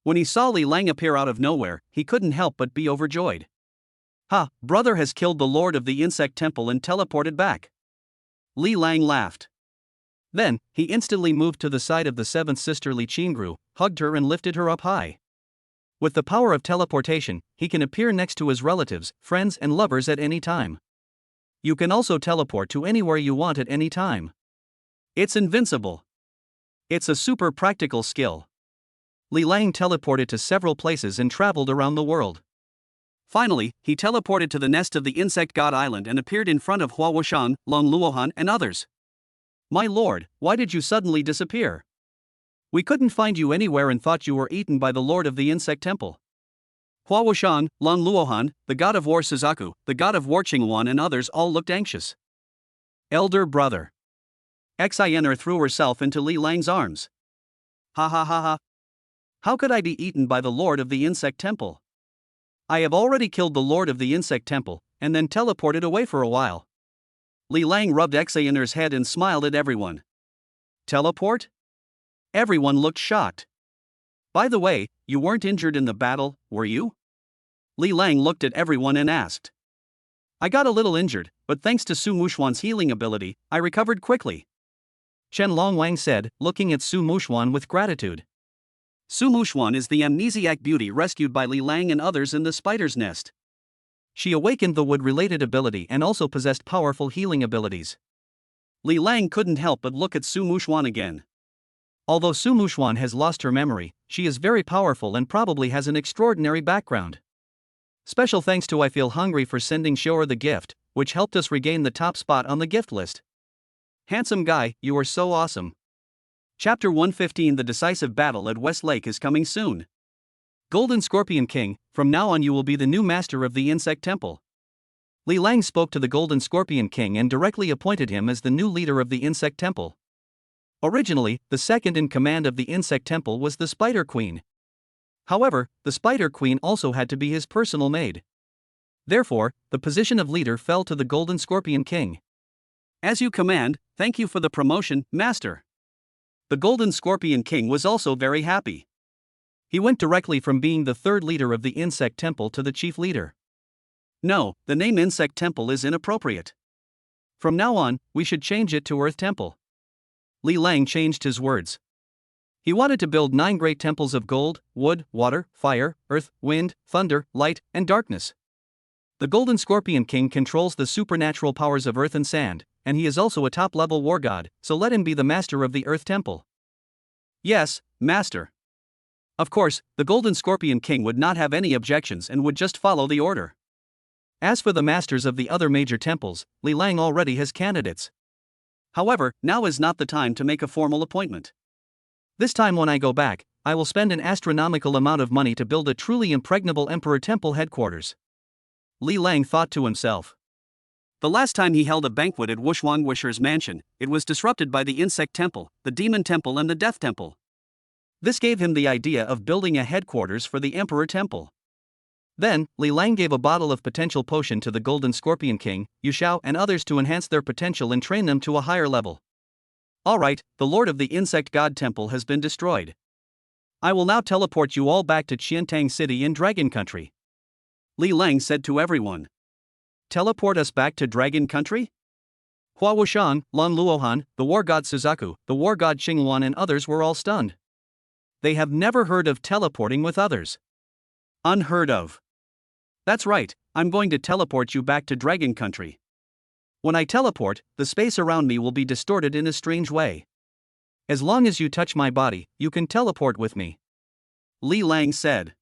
When he saw Li Lang appear out of nowhere, he couldn't help but be overjoyed. Ha, brother has killed the Lord of the Insect Temple and teleported back. Li Lang laughed. Then, he instantly moved to the side of the seventh sister Li Qingru, hugged her and lifted her up high. With the power of teleportation, he can appear next to his relatives, friends, and lovers at any time. You can also teleport to anywhere you want at any time. It's invincible. It's a super practical skill. Li Lang teleported to several places and traveled around the world. Finally, he teleported to the nest of the insect god island and appeared in front of Hua Wuxian, Long Luohan, and others. My lord, why did you suddenly disappear? We couldn't find you anywhere and thought you were eaten by the lord of the insect temple. Hua Wuxian, Long Luohan, the god of war Suzaku, the god of war Qinghuan, and others all looked anxious. Elder brother. Xener threw herself into Li Lang's arms. Ha ha ha ha. How could I be eaten by the lord of the insect temple? I have already killed the lord of the insect temple, and then teleported away for a while. Li Lang rubbed Xener's head and smiled at everyone. Teleport? Everyone looked shocked. By the way, you weren't injured in the battle, were you? Li Lang looked at everyone and asked. I got a little injured, but thanks to Su Muxuan's healing ability, I recovered quickly. Chen Longwang said, looking at Su Muxuan with gratitude. Su Muxuan is the amnesiac beauty rescued by Li Lang and others in the spider's nest. She awakened the wood-related ability and also possessed powerful healing abilities. Li Lang couldn't help but look at Su Muxuan again. Although Su Muxuan has lost her memory, she is very powerful and probably has an extraordinary background. Special thanks to I Feel Hungry for sending Shower the gift, which helped us regain the top spot on the gift list. Handsome guy, you are so awesome. Chapter 115 The Decisive Battle at West Lake is coming soon. Golden Scorpion King, from now on you will be the new master of the Insect Temple. Li Lang spoke to the Golden Scorpion King and directly appointed him as the new leader of the Insect Temple. Originally, the second in command of the Insect Temple was the Spider Queen. However, the Spider Queen also had to be his personal maid. Therefore, the position of leader fell to the Golden Scorpion King. As you command, thank you for the promotion, Master. The Golden Scorpion King was also very happy. He went directly from being the third leader of the Insect Temple to the chief leader. No, the name Insect Temple is inappropriate. From now on, we should change it to Earth Temple. Li Lang changed his words. He wanted to build 9 great temples of gold, wood, water, fire, earth, wind, thunder, light, and darkness. The Golden Scorpion King controls the supernatural powers of earth and sand, and he is also a top-level war god, so let him be the master of the Earth Temple. Yes, Master. Of course, the Golden Scorpion King would not have any objections and would just follow the order. As for the masters of the other major temples, Li Lang already has candidates. However, now is not the time to make a formal appointment. This time when I go back, I will spend an astronomical amount of money to build a truly impregnable Emperor Temple headquarters. Li Lang thought to himself. The last time he held a banquet at Wuxuan Wisher's mansion, it was disrupted by the Insect Temple, the Demon Temple, and the Death Temple. This gave him the idea of building a headquarters for the Emperor Temple. Then, Li Lang gave a bottle of potential potion to the Golden Scorpion King, Yu Xiao, and others to enhance their potential and train them to a higher level. Alright, the Lord of the Insect God Temple has been destroyed. I will now teleport you all back to Qiantang City in Dragon Country. Li Lang said to everyone. Teleport us back to Dragon Country? Hua Wuxian, Lan Luohan, the war god Suzaku, the war god Qinghuan, and others were all stunned. They have never heard of teleporting with others. Unheard of. That's right, I'm going to teleport you back to Dragon Country. When I teleport, the space around me will be distorted in a strange way. As long as you touch my body, you can teleport with me. Li Lang said.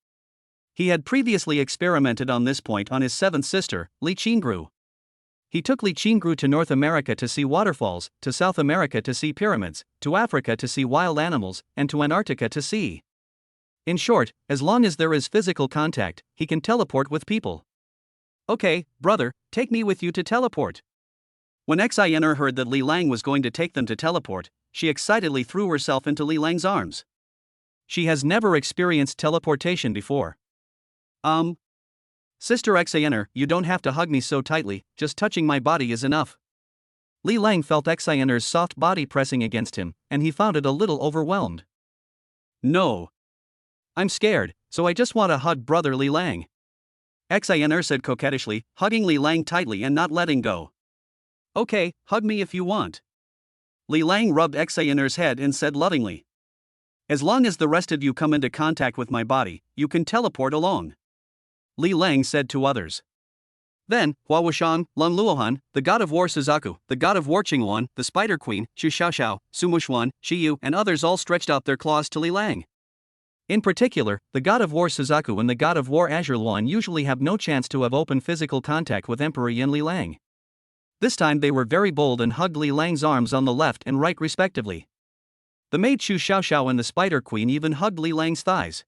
He had previously experimented on this point on his seventh sister, Li Qingru. He took Li Qingru to North America to see waterfalls, to South America to see pyramids, to Africa to see wild animals, and to Antarctica to see. In short, as long as there is physical contact, he can teleport with people. Okay, brother, take me with you to teleport. When Xener heard that Li Lang was going to take them to teleport, she excitedly threw herself into Li Lang's arms. She has never experienced teleportation before. Sister Xener, you don't have to hug me so tightly, just touching my body is enough. Li Lang felt Xener's soft body pressing against him, and he found it a little overwhelmed. No. I'm scared, so I just want to hug brother Li Lang. Xener said coquettishly, hugging Li Lang tightly and not letting go. Okay, hug me if you want. Li Lang rubbed Xener's head and said lovingly. As long as the rest of you come into contact with my body, you can teleport along. Li Lang said to others. Then, Hua Wushang, Lun Luohan, the god of war Suzaku, the god of war Qingluan, the spider queen, Xu Xiaoxiao, Su Mushuan, Shi Yu, and others all stretched out their claws to Li Lang. In particular, the god of war Suzaku and the god of war Azure Luan usually have no chance to have open physical contact with Emperor Yin Li Lang. This time they were very bold and hugged Li Lang's arms on the left and right respectively. The maid Xu Xiaoxiao and the spider queen even hugged Li Lang's thighs.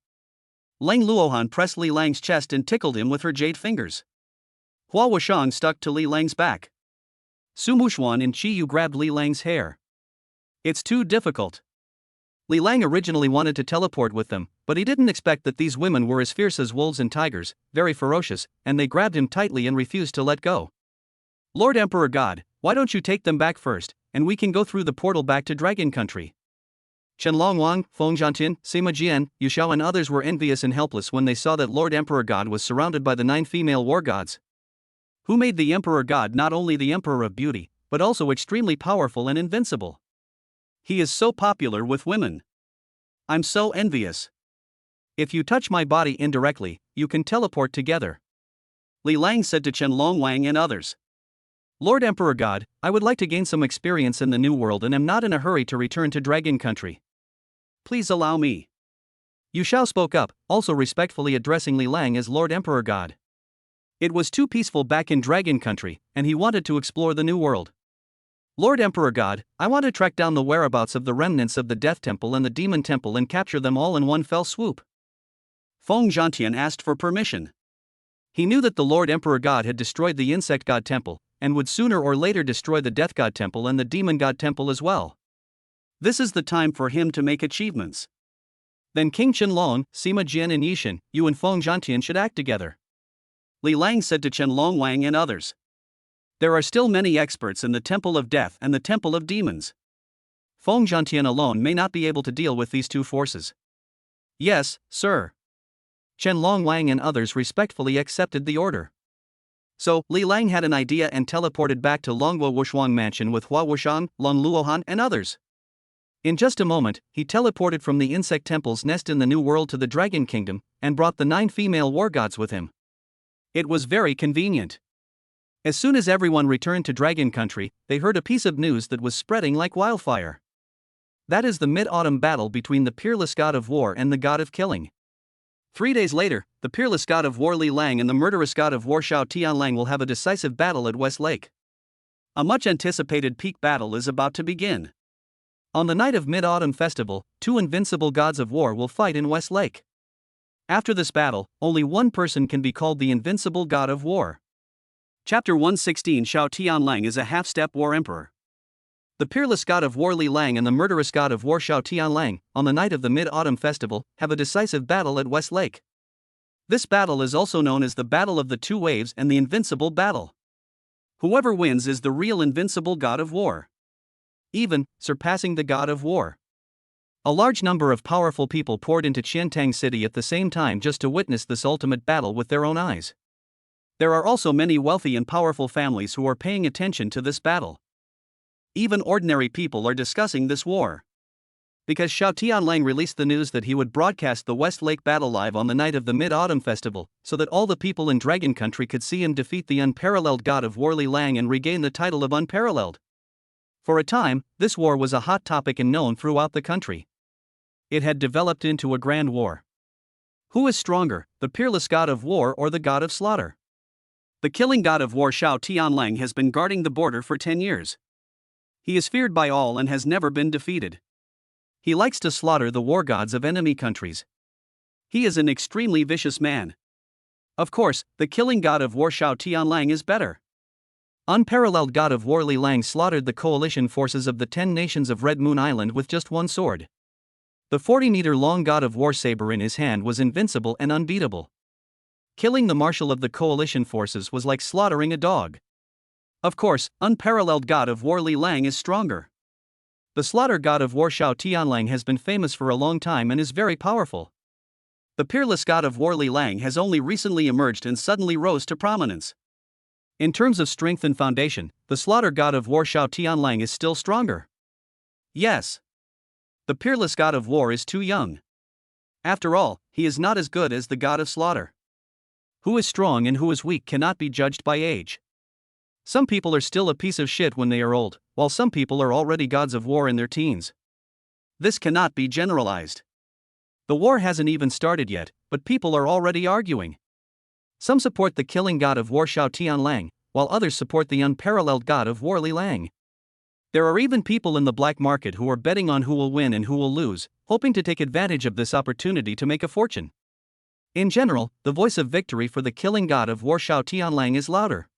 Lang Luohan pressed Li Lang's chest and tickled him with her jade fingers. Hua Wushang stuck to Li Lang's back. Su Mushuan and Qi Yu grabbed Li Lang's hair. It's too difficult. Li Lang originally wanted to teleport with them, but he didn't expect that these women were as fierce as wolves and tigers, very ferocious, and they grabbed him tightly and refused to let go. Lord Emperor God, why don't you take them back first, and we can go through the portal back to Dragon Country? Qianlong Wang, Feng Zhantian, Sima Jian, Yu Xiao and others were envious and helpless when they saw that Lord Emperor God was surrounded by the 9 female war gods. Who made the Emperor God not only the Emperor of Beauty, but also extremely powerful and invincible. He is so popular with women. I'm so envious. If you touch my body indirectly, you can teleport together. Li Lang said to Qianlong Wang and others. Lord Emperor God, I would like to gain some experience in the new world and am not in a hurry to return to Dragon Country. Please allow me. Yu Xiao spoke up, also respectfully addressing Li Lang as Lord Emperor God. It was too peaceful back in Dragon Country, and he wanted to explore the new world. Lord Emperor God, I want to track down the whereabouts of the remnants of the Death Temple and the Demon Temple and capture them all in one fell swoop. Feng Zhantian asked for permission. He knew that the Lord Emperor God had destroyed the Insect God Temple, and would sooner or later destroy the Death God Temple and the Demon God Temple as well. This is the time for him to make achievements. Then King Qianlong, Sima Jian and Yishan, you and Feng Zhantian should act together. Li Lang said to Qianlong Wang and others. There are still many experts in the Temple of Death and the Temple of Demons. Feng Zhantian alone may not be able to deal with these two forces. Yes, sir. Qianlong Wang and others respectfully accepted the order. So, Li Lang had an idea and teleported back to Longwo Wushuang Mansion with Hua Wushang, Lun Luohan and others. In just a moment, he teleported from the Insect Temple's nest in the New World to the Dragon Kingdom, and brought the 9 female war gods with him. It was very convenient. As soon as everyone returned to Dragon Country, they heard a piece of news that was spreading like wildfire. That is the mid-autumn battle between the peerless god of war and the god of killing. 3 days later, the peerless god of war Li Lang and the murderous god of war Xiao Tianlang will have a decisive battle at West Lake. A much-anticipated peak battle is about to begin. On the night of Mid-Autumn Festival, 2 invincible gods of war will fight in West Lake. After this battle, only one person can be called the invincible god of war. Chapter 116 Xiao Tianlang is a half-step war emperor. The peerless god of war Li Lang and the murderous god of war Xiao Tianlang, on the night of the Mid-Autumn Festival, have a decisive battle at West Lake. This battle is also known as the Battle of the Two Waves and the Invincible Battle. Whoever wins is the real invincible god of war. Even surpassing the god of war. A large number of powerful people poured into Qiantang City at the same time just to witness this ultimate battle with their own eyes. There are also many wealthy and powerful families who are paying attention to this battle. Even ordinary people are discussing this war. Because Xiao Tianlang released the news that he would broadcast the West Lake battle live on the night of the Mid-Autumn Festival, so that all the people in Dragon Country could see him defeat the unparalleled god of war Li Lang and regain the title of Unparalleled. For a time, this war was a hot topic and known throughout the country. It had developed into a grand war. Who is stronger, the peerless god of war or the god of slaughter? The killing god of war Xiao Tianlang has been guarding the border for 10 years. He is feared by all and has never been defeated. He likes to slaughter the war gods of enemy countries. He is an extremely vicious man. Of course, the killing god of war Xiao Tianlang is better. Unparalleled god of war Li Lang slaughtered the coalition forces of the 10 nations of Red Moon Island with just one sword. The 40-meter-long god of war saber in his hand was invincible and unbeatable. Killing the marshal of the coalition forces was like slaughtering a dog. Of course, unparalleled god of war Li Lang is stronger. The slaughter god of war Xiao Tianlang has been famous for a long time and is very powerful. The peerless god of war Li Lang has only recently emerged and suddenly rose to prominence. In terms of strength and foundation, the slaughter god of war Xiao Tianlang is still stronger. Yes. The peerless god of war is too young. After all, he is not as good as the god of slaughter. Who is strong and who is weak cannot be judged by age. Some people are still a piece of shit when they are old, while some people are already gods of war in their teens. This cannot be generalized. The war hasn't even started yet, but people are already arguing. Some support the killing god of war Shao Tianlang, while others support the unparalleled god of war Li Lang. There are even people in the black market who are betting on who will win and who will lose, hoping to take advantage of this opportunity to make a fortune. In general, the voice of victory for the killing god of war Shao Tianlang is louder.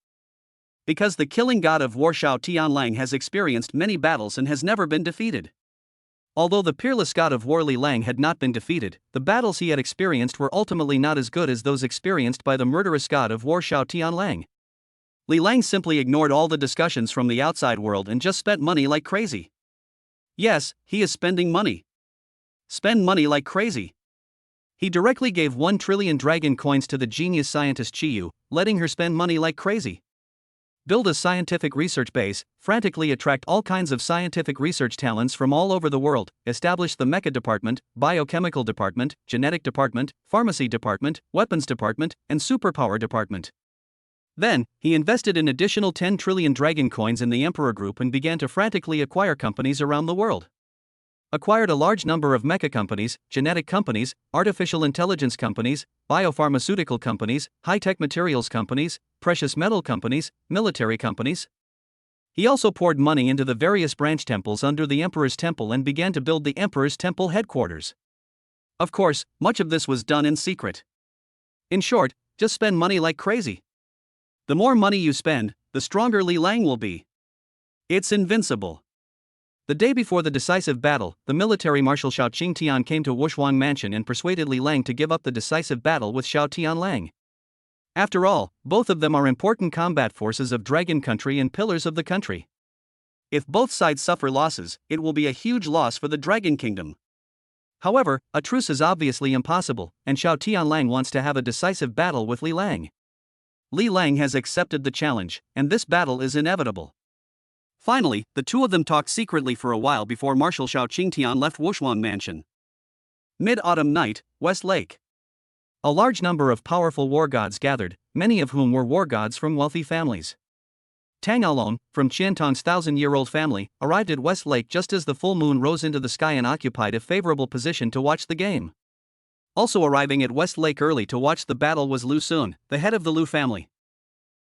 Because the killing god of war Shao Tianlang has experienced many battles and has never been defeated. Although the peerless god of war Li Lang had not been defeated, the battles he had experienced were ultimately not as good as those experienced by the murderous god of war Shao Tianlang. Li Lang simply ignored all the discussions from the outside world and just spent money like crazy. Yes, he is spending money. Spend money like crazy. He directly gave 1 trillion dragon coins to the genius scientist Qiyu, letting her spend money like crazy. Build a scientific research base, frantically attract all kinds of scientific research talents from all over the world, establish the mecha department, biochemical department, genetic department, pharmacy department, weapons department, and superpower department. Then, he invested an additional 10 trillion dragon coins in the Emperor Group and began to frantically acquire companies around the world. Acquired a large number of mecha companies, genetic companies, artificial intelligence companies, biopharmaceutical companies, high-tech materials companies, precious metal companies, military companies. He also poured money into the various branch temples under the Emperor's Temple and began to build the Emperor's Temple headquarters. Of course, much of this was done in secret. In short, just spend money like crazy. The more money you spend, the stronger Li Lang will be. It's invincible. The day before the decisive battle, the military marshal Shao Qingtian came to Wushuang Mansion and persuaded Li Lang to give up the decisive battle with Shao Tianlang. After all, both of them are important combat forces of Dragon Country and pillars of the country. If both sides suffer losses, it will be a huge loss for the Dragon Kingdom. However, a truce is obviously impossible, and Shao Tianlang wants to have a decisive battle with Li Lang. Li Lang has accepted the challenge, and this battle is inevitable. Finally, the two of them talked secretly for a while before Marshal Shao Qingtian left Wushuang Mansion. Mid-autumn night, West Lake. A large number of powerful war gods gathered, many of whom were war gods from wealthy families. Tang Along, from Qiantong's 1,000-year-old family, arrived at West Lake just as the full moon rose into the sky and occupied a favorable position to watch the game. Also arriving at West Lake early to watch the battle was Lu Sun, the head of the Lu family.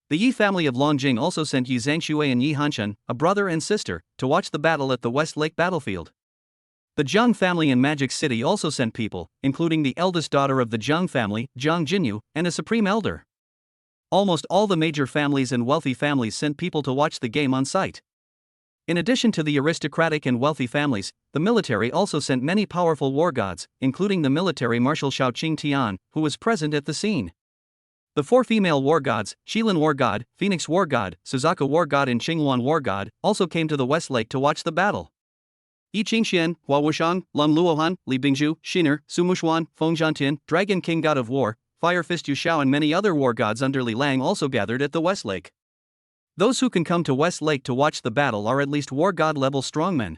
The Yi family of Longjing also sent Yi Zhangshui and Yi Hanshan, a brother and sister, to watch the battle at the West Lake battlefield. The Zhang family in Magic City also sent people, including the eldest daughter of the Zhang family, Zhang Jinyu, and a supreme elder. Almost all the major families and wealthy families sent people to watch the game on site. In addition to the aristocratic and wealthy families, the military also sent many powerful war gods, including the military marshal Shao Qingtian, who was present at the scene. The 4 female war gods, Shilin War God, Phoenix War God, Suzaku War God and Qinghuan War God, also came to the West Lake to watch the battle. Yi Qingxian, Hua Wushang, Lun Luohan, Li Bingzhu, Xener, Su Mushuan, Feng Zhantian, Dragon King God of War, Fire Fist Yu Shao and many other war gods under Li Lang also gathered at the West Lake. Those who can come to West Lake to watch the battle are at least war god level strongmen.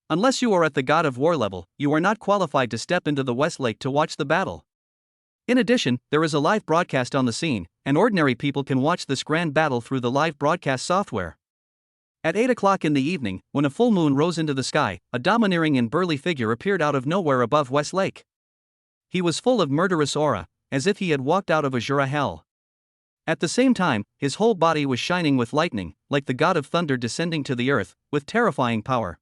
Unless you are at the God of War level, you are not qualified to step into the West Lake to watch the battle. In addition, there is a live broadcast on the scene, and ordinary people can watch this grand battle through the live broadcast software. At 8 o'clock in the evening, when a full moon rose into the sky, a domineering and burly figure appeared out of nowhere above West Lake. He was full of murderous aura, as if he had walked out of Azura hell. At the same time, his whole body was shining with lightning, like the god of thunder descending to the earth, with terrifying power.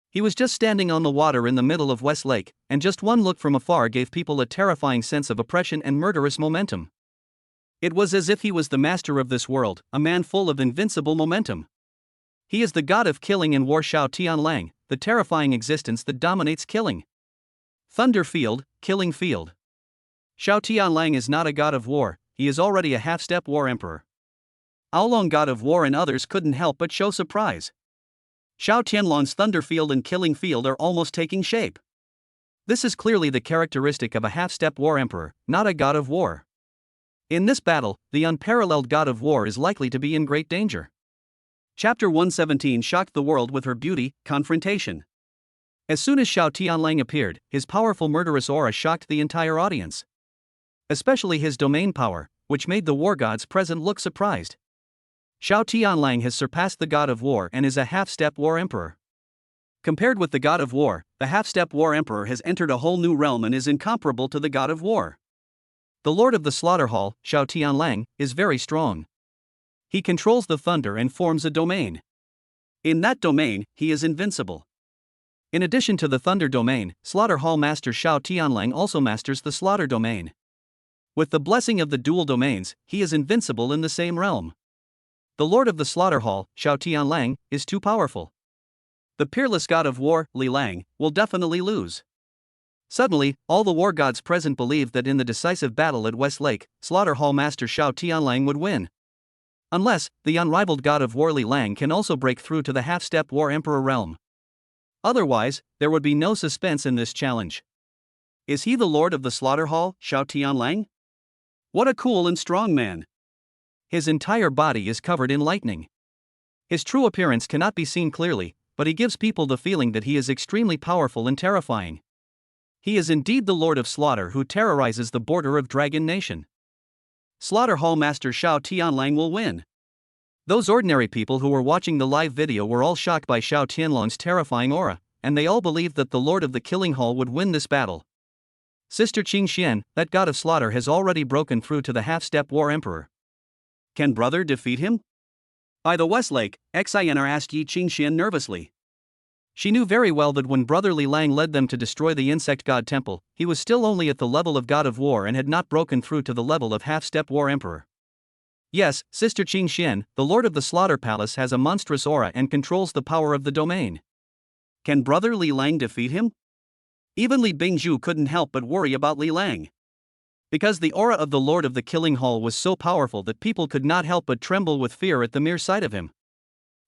He was just standing on the water in the middle of West Lake, and just one look from afar gave people a terrifying sense of oppression and murderous momentum. It was as if he was the master of this world, a man full of invincible momentum. He is the god of killing and war Shao Tianlang, the terrifying existence that dominates killing. Thunder Field, Killing Field. Shao Tianlang is not a god of war, he is already a half-step war emperor. Aolong god of war and others couldn't help but show surprise. Shao Tianlong's Thunder Field and Killing Field are almost taking shape. This is clearly the characteristic of a half-step war emperor, not a god of war. In this battle, the unparalleled god of war is likely to be in great danger. Chapter 117 shocked the world with her beauty, confrontation. As soon as Xiao Tianlang appeared, his powerful murderous aura shocked the entire audience. Especially his domain power, which made the war gods present look surprised. Xiao Tianlang has surpassed the god of war and is a half-step war emperor. Compared with the god of war, the half-step war emperor has entered a whole new realm and is incomparable to the god of war. The lord of the slaughter hall, Xiao Tianlang, is very strong. He controls the thunder and forms a domain. In that domain, he is invincible. In addition to the thunder domain, Slaughter Hall Master Xiao Tianlang also masters the slaughter domain. With the blessing of the dual domains, he is invincible in the same realm. The Lord of the Slaughter Hall, Xiao Tianlang, is too powerful. The peerless god of war, Li Lang, will definitely lose. Suddenly, all the war gods present believed that in the decisive battle at West Lake, Slaughter Hall Master Xiao Tianlang would win. Unless, the unrivaled god of war Li Lang can also break through to the half-step war emperor realm. Otherwise, there would be no suspense in this challenge. Is he the lord of the slaughter hall, Xiao Tianlang? What a cool and strong man! His entire body is covered in lightning. His true appearance cannot be seen clearly, but he gives people the feeling that he is extremely powerful and terrifying. He is indeed the Lord of Slaughter who terrorizes the border of Dragon Nation. Slaughter Hall Master Xiao Tianlang will win. Those ordinary people who were watching the live video were all shocked by Xiao Tianlang's terrifying aura, and they all believed that the Lord of the Killing Hall would win this battle. Sister Qing Xian, that god of slaughter, has already broken through to the half-step war emperor. Can brother defeat him? By the West Lake, Xener asked Yi Qing Xian nervously. She knew very well that when Brother Li Lang led them to destroy the insect god temple, he was still only at the level of god of war and had not broken through to the level of half-step war emperor. Yes, Sister Qing Xian, the Lord of the Slaughter Palace, has a monstrous aura and controls the power of the domain. Can Brother Li Lang defeat him? Even Li Bingzhu couldn't help but worry about Li Lang. Because the aura of the Lord of the Killing Hall was so powerful that people could not help but tremble with fear at the mere sight of him.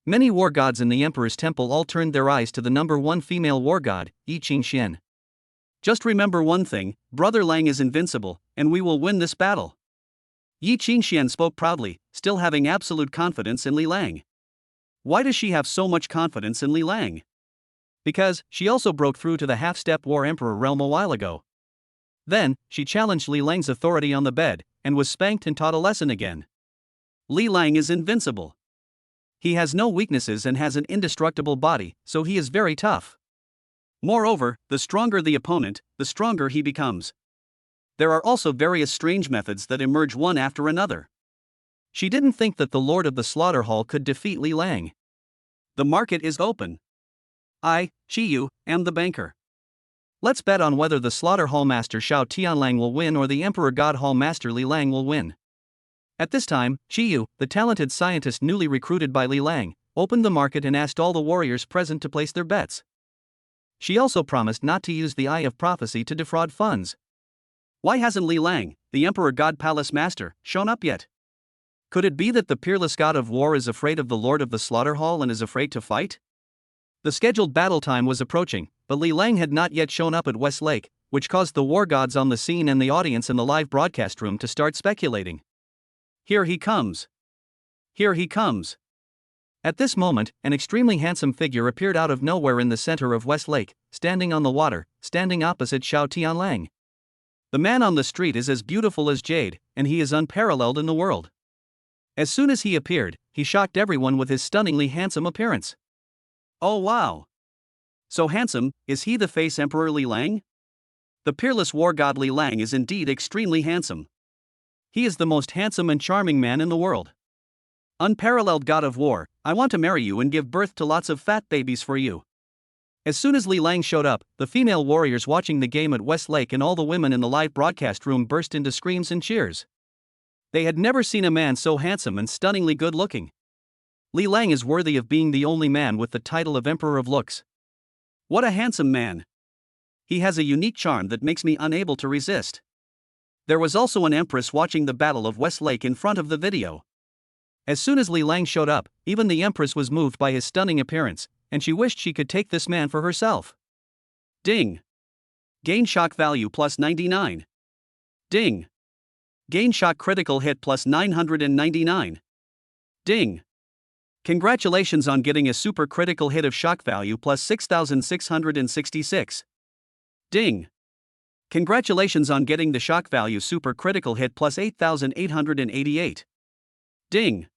Many war gods in the Emperor's temple all turned their eyes to the number one female war god, Yi Qing Xian. Just remember one thing, Brother Lang is invincible, and we will win this battle. Yi Qing Xian spoke proudly, still having absolute confidence in Li Lang. Why does she have so much confidence in Li Lang? Because she also broke through to the half-step war emperor realm a while ago. Then, she challenged Li Lang's authority on the bed, and was spanked and taught a lesson again. Li Lang is invincible. He has no weaknesses and has an indestructible body, so he is very tough. Moreover, the stronger the opponent, the stronger he becomes. There are also various strange methods that emerge one after another. She didn't think that the Lord of the Slaughter Hall could defeat Li Lang. The market is open. I, Shiyu, am the banker. Let's bet on whether the Slaughter Hall Master Xiao Tianlang will win or the Emperor God Hall Master Li Lang will win. At this time, Shiyu, the talented scientist newly recruited by Li Lang, opened the market and asked all the warriors present to place their bets. She also promised not to use the Eye of Prophecy to defraud funds. Why hasn't Li Lang, the Emperor God Palace Master, shown up yet? Could it be that the peerless god of war is afraid of the Lord of the Slaughter Hall and is afraid to fight? The scheduled battle time was approaching, but Li Lang had not yet shown up at West Lake, which caused the war gods on the scene and the audience in the live broadcast room to start speculating. Here he comes. Here he comes. At this moment, an extremely handsome figure appeared out of nowhere in the center of West Lake, standing on the water, standing opposite Xiao Tianlang. The man on the street is as beautiful as jade, and he is unparalleled in the world. As soon as he appeared, he shocked everyone with his stunningly handsome appearance. Oh wow! So handsome, is he the face Emperor Li Lang? The peerless war god Li Lang is indeed extremely handsome. He is the most handsome and charming man in the world. Unparalleled god of war, I want to marry you and give birth to lots of fat babies for you. As soon as Li Lang showed up, the female warriors watching the game at West Lake and all the women in the live broadcast room burst into screams and cheers. They had never seen a man so handsome and stunningly good-looking. Li Lang is worthy of being the only man with the title of Emperor of Looks. What a handsome man! He has a unique charm that makes me unable to resist. There was also an empress watching the Battle of West Lake in front of the video. As soon as Li Lang showed up, even the empress was moved by his stunning appearance, and she wished she could take this man for herself. Ding! Gain shock value plus 99. Ding! Gain shock critical hit plus 999. Ding! Congratulations on getting a super critical hit of shock value plus 6,666. Ding! Congratulations on getting the shock value super critical hit plus 8,888. Ding!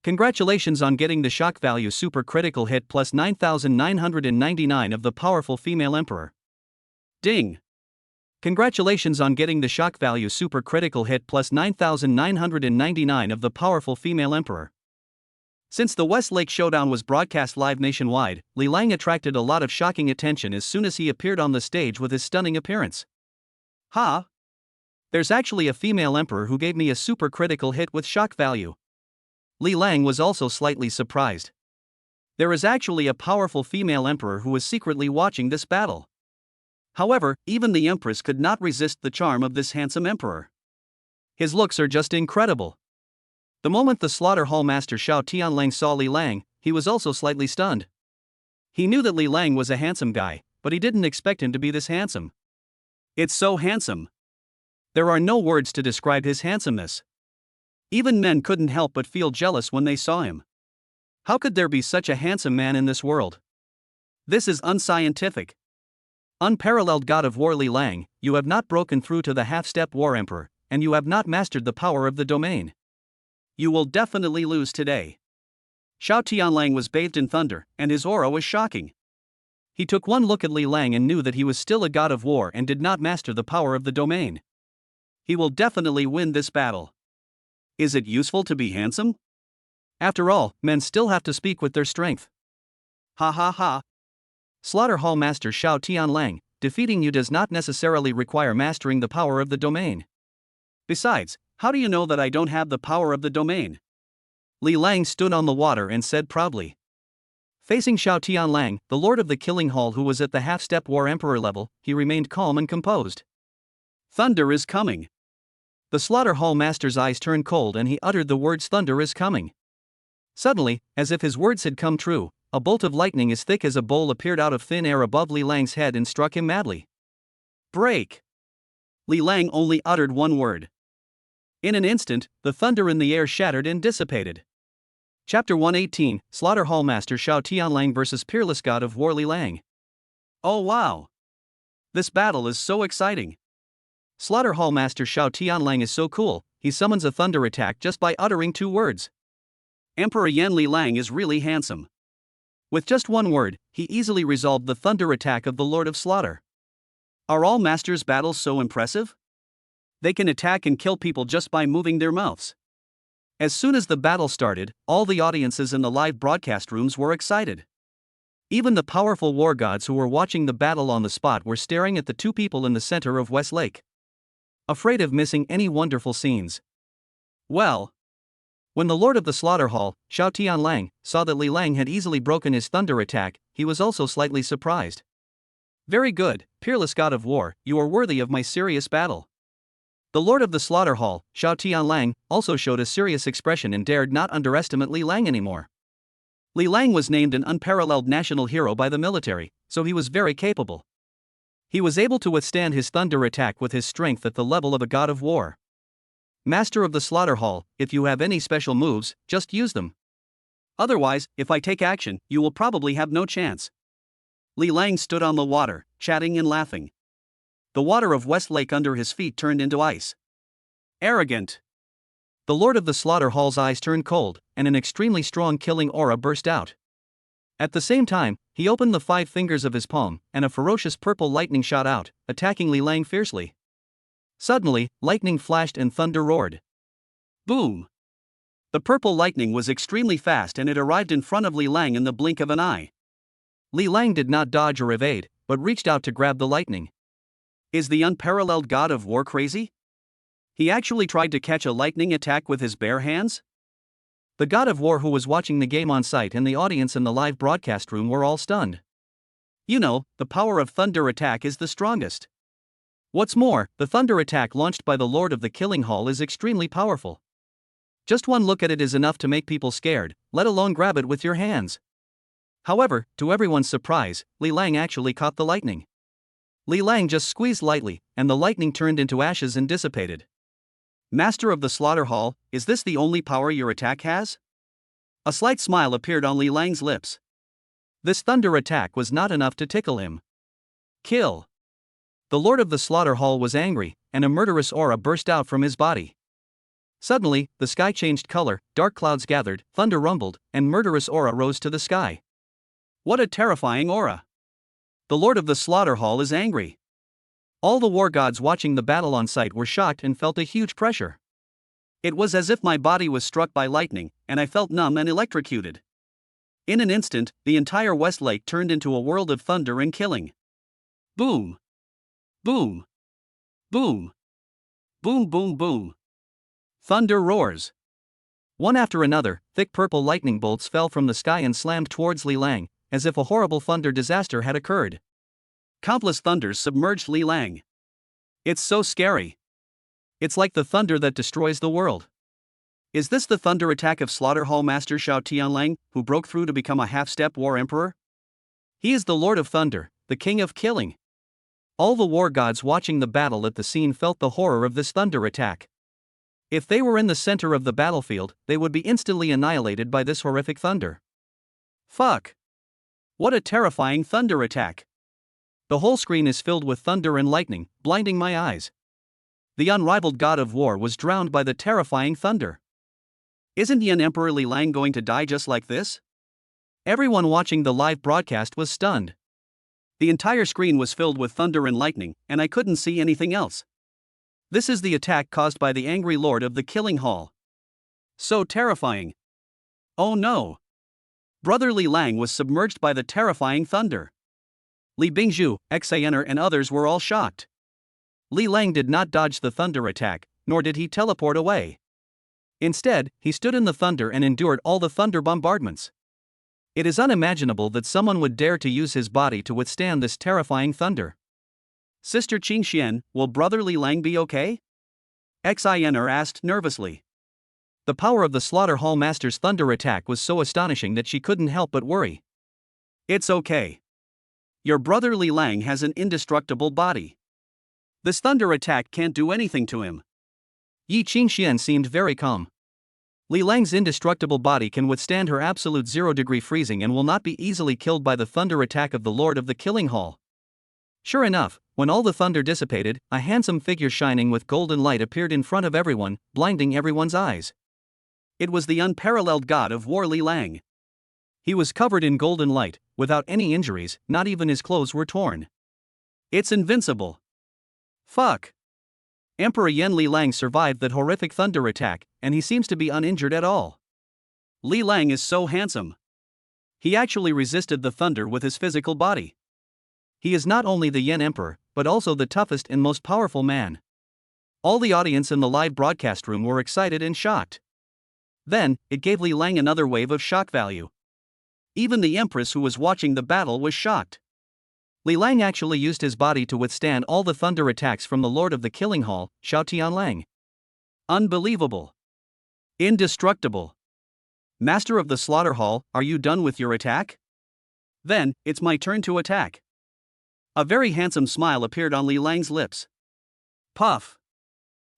Congratulations on getting the shock value super critical hit plus 9,999 of the powerful female emperor. Ding! Congratulations on getting the shock value super critical hit plus 9,999 of the powerful female emperor. Since the Westlake Showdown was broadcast live nationwide, Li Lang attracted a lot of shocking attention as soon as he appeared on the stage with his stunning appearance. Ha! There's actually a female emperor who gave me a super critical hit with shock value. Li Lang was also slightly surprised. There is actually a powerful female emperor who was secretly watching this battle. However, even the empress could not resist the charm of this handsome emperor. His looks are just incredible. The moment the slaughter hall master Xiao Tianlang saw Li Lang, he was also slightly stunned. He knew that Li Lang was a handsome guy, but he didn't expect him to be this handsome. It's so handsome. There are no words to describe his handsomeness. Even men couldn't help but feel jealous when they saw him. How could there be such a handsome man in this world? This is unscientific. Unparalleled god of war Li Lang, you have not broken through to the half-step war emperor, and you have not mastered the power of the domain. You will definitely lose today. Xiao Tianlang was bathed in thunder, and his aura was shocking. He took one look at Li Lang and knew that he was still a god of war and did not master the power of the domain. He will definitely win this battle. Is it useful to be handsome? After all, men still have to speak with their strength. Ha ha ha. Slaughter Hall Master Xiao Tianlang, defeating you does not necessarily require mastering the power of the domain. Besides, how do you know that I don't have the power of the domain? Li Lang stood on the water and said proudly. Facing Xiao Tianlang, the lord of the killing hall who was at the half-step war emperor level, he remained calm and composed. Thunder is coming. The slaughter hall master's eyes turned cold and he uttered the words thunder is coming. Suddenly, as if his words had come true, a bolt of lightning as thick as a bowl appeared out of thin air above Li Lang's head and struck him madly. Break! Li Lang only uttered one word. In an instant, the thunder in the air shattered and dissipated. Chapter 118, Slaughter Hall Master Xiao Tianlang vs. Peerless God of War Li Lang. Oh wow! This battle is so exciting. Slaughter Hall Master Xiao Tianlang is so cool, he summons a thunder attack just by uttering two words. Emperor Yan Li Lang is really handsome. With just one word, he easily resolved the thunder attack of the Lord of Slaughter. Are all masters' battles so impressive? They can attack and kill people just by moving their mouths. As soon as the battle started, all the audiences in the live broadcast rooms were excited. Even the powerful war gods who were watching the battle on the spot were staring at the two people in the center of Westlake, afraid of missing any wonderful scenes. Well, when the lord of the slaughter hall, Xiao Tianlang, saw that Li Lang had easily broken his thunder attack, he was also slightly surprised. Very good, peerless god of war, you are worthy of my serious battle. The lord of the slaughter hall, Xiao Tianlang, also showed a serious expression and dared not underestimate Li Lang anymore. Li Lang was named an unparalleled national hero by the military, so he was very capable. He was able to withstand his thunder attack with his strength at the level of a god of war. Master of the slaughter hall, if you have any special moves, just use them. Otherwise, if I take action, you will probably have no chance. Li Lang stood on the water, chatting and laughing. The water of Westlake under his feet turned into ice. Arrogant! The lord of the slaughter hall's eyes turned cold, and an extremely strong killing aura burst out. At the same time, he opened the 5 fingers of his palm, and a ferocious purple lightning shot out, attacking Li Lang fiercely. Suddenly, lightning flashed and thunder roared. Boom! The purple lightning was extremely fast and it arrived in front of Li Lang in the blink of an eye. Li Lang did not dodge or evade, but reached out to grab the lightning. Is the unparalleled god of war crazy? He actually tried to catch a lightning attack with his bare hands? The god of war who was watching the game on site and the audience in the live broadcast room were all stunned. You know, the power of thunder attack is the strongest. What's more, the thunder attack launched by the Lord of the Killing Hall is extremely powerful. Just one look at it is enough to make people scared, let alone grab it with your hands. However, to everyone's surprise, Li Lang actually caught the lightning. Li Lang just squeezed lightly, and the lightning turned into ashes and dissipated. Master of the Slaughter Hall, is this the only power your attack has? A slight smile appeared on Li Lang's lips. This thunder attack was not enough to tickle him. Kill! The Lord of the Slaughter Hall was angry, and a murderous aura burst out from his body. Suddenly, the sky changed color, dark clouds gathered, thunder rumbled, and murderous aura rose to the sky. What a terrifying aura! The Lord of the Slaughter Hall is angry. All the war gods watching the battle on site were shocked and felt a huge pressure. It was as if my body was struck by lightning, and I felt numb and electrocuted. In an instant, the entire West Lake turned into a world of thunder and killing. Boom! Boom! Boom! Boom boom boom! Thunder roars. One after another, thick purple lightning bolts fell from the sky and slammed towards Li Lang, as if a horrible thunder disaster had occurred. Countless thunders submerged Li Lang. It's so scary. It's like the thunder that destroys the world. Is this the thunder attack of Slaughter Hall Master Xiao Tianlang, who broke through to become a half-step war emperor? He is the Lord of Thunder, the King of Killing. All the war gods watching the battle at the scene felt the horror of this thunder attack. If they were in the center of the battlefield, they would be instantly annihilated by this horrific thunder. Fuck! What a terrifying thunder attack! The whole screen is filled with thunder and lightning, blinding my eyes. The unrivaled god of war was drowned by the terrifying thunder. Isn't Yan Emperor Li Lang going to die just like this? Everyone watching the live broadcast was stunned. The entire screen was filled with thunder and lightning, and I couldn't see anything else. This is the attack caused by the angry Lord of the Killing Hall. So terrifying. Oh no! Brother Li Lang was submerged by the terrifying thunder. Li Bingzhu, Xener and others were all shocked. Li Lang did not dodge the thunder attack, nor did he teleport away. Instead, he stood in the thunder and endured all the thunder bombardments. It is unimaginable that someone would dare to use his body to withstand this terrifying thunder. Sister Qingxian, will Brother Li Lang be okay? Xener asked nervously. The power of the Slaughter Hall Master's thunder attack was so astonishing that she couldn't help but worry. It's okay. Your brother Li Lang has an indestructible body. This thunder attack can't do anything to him. Yi Qingxian seemed very calm. Li Lang's indestructible body can withstand her absolute 0-degree freezing and will not be easily killed by the thunder attack of the Lord of the Killing Hall. Sure enough, when all the thunder dissipated, a handsome figure shining with golden light appeared in front of everyone, blinding everyone's eyes. It was the unparalleled god of war Li Lang. He was covered in golden light, without any injuries, not even his clothes were torn. It's invincible. Fuck. Emperor Yan Li Lang survived that horrific thunder attack, and he seems to be uninjured at all. Li Lang is so handsome. He actually resisted the thunder with his physical body. He is not only the Yan Emperor, but also the toughest and most powerful man. All the audience in the live broadcast room were excited and shocked. Then, it gave Li Lang another wave of shock value. Even the Empress who was watching the battle was shocked. Li Lang actually used his body to withstand all the thunder attacks from the Lord of the Killing Hall, Xiao Tianlang. Unbelievable. Indestructible. Master of the Slaughter Hall, are you done with your attack? Then, it's my turn to attack. A very handsome smile appeared on Li Lang's lips. Puff.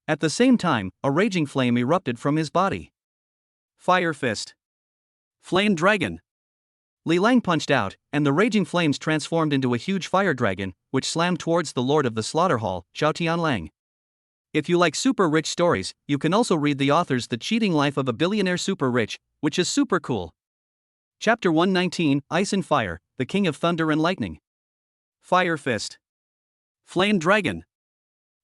At the same time, a raging flame erupted from his body. Fire Fist. Flame Dragon. Li Lang punched out, and the raging flames transformed into a huge fire dragon, which slammed towards the Lord of the Slaughter Hall, Xiao Tianlang. If you like super rich stories, you can also read the author's The Cheating Life of a Billionaire Super Rich, which is super cool. Chapter 119, Ice and Fire, the King of Thunder and Lightning. Fire Fist. Flame Dragon.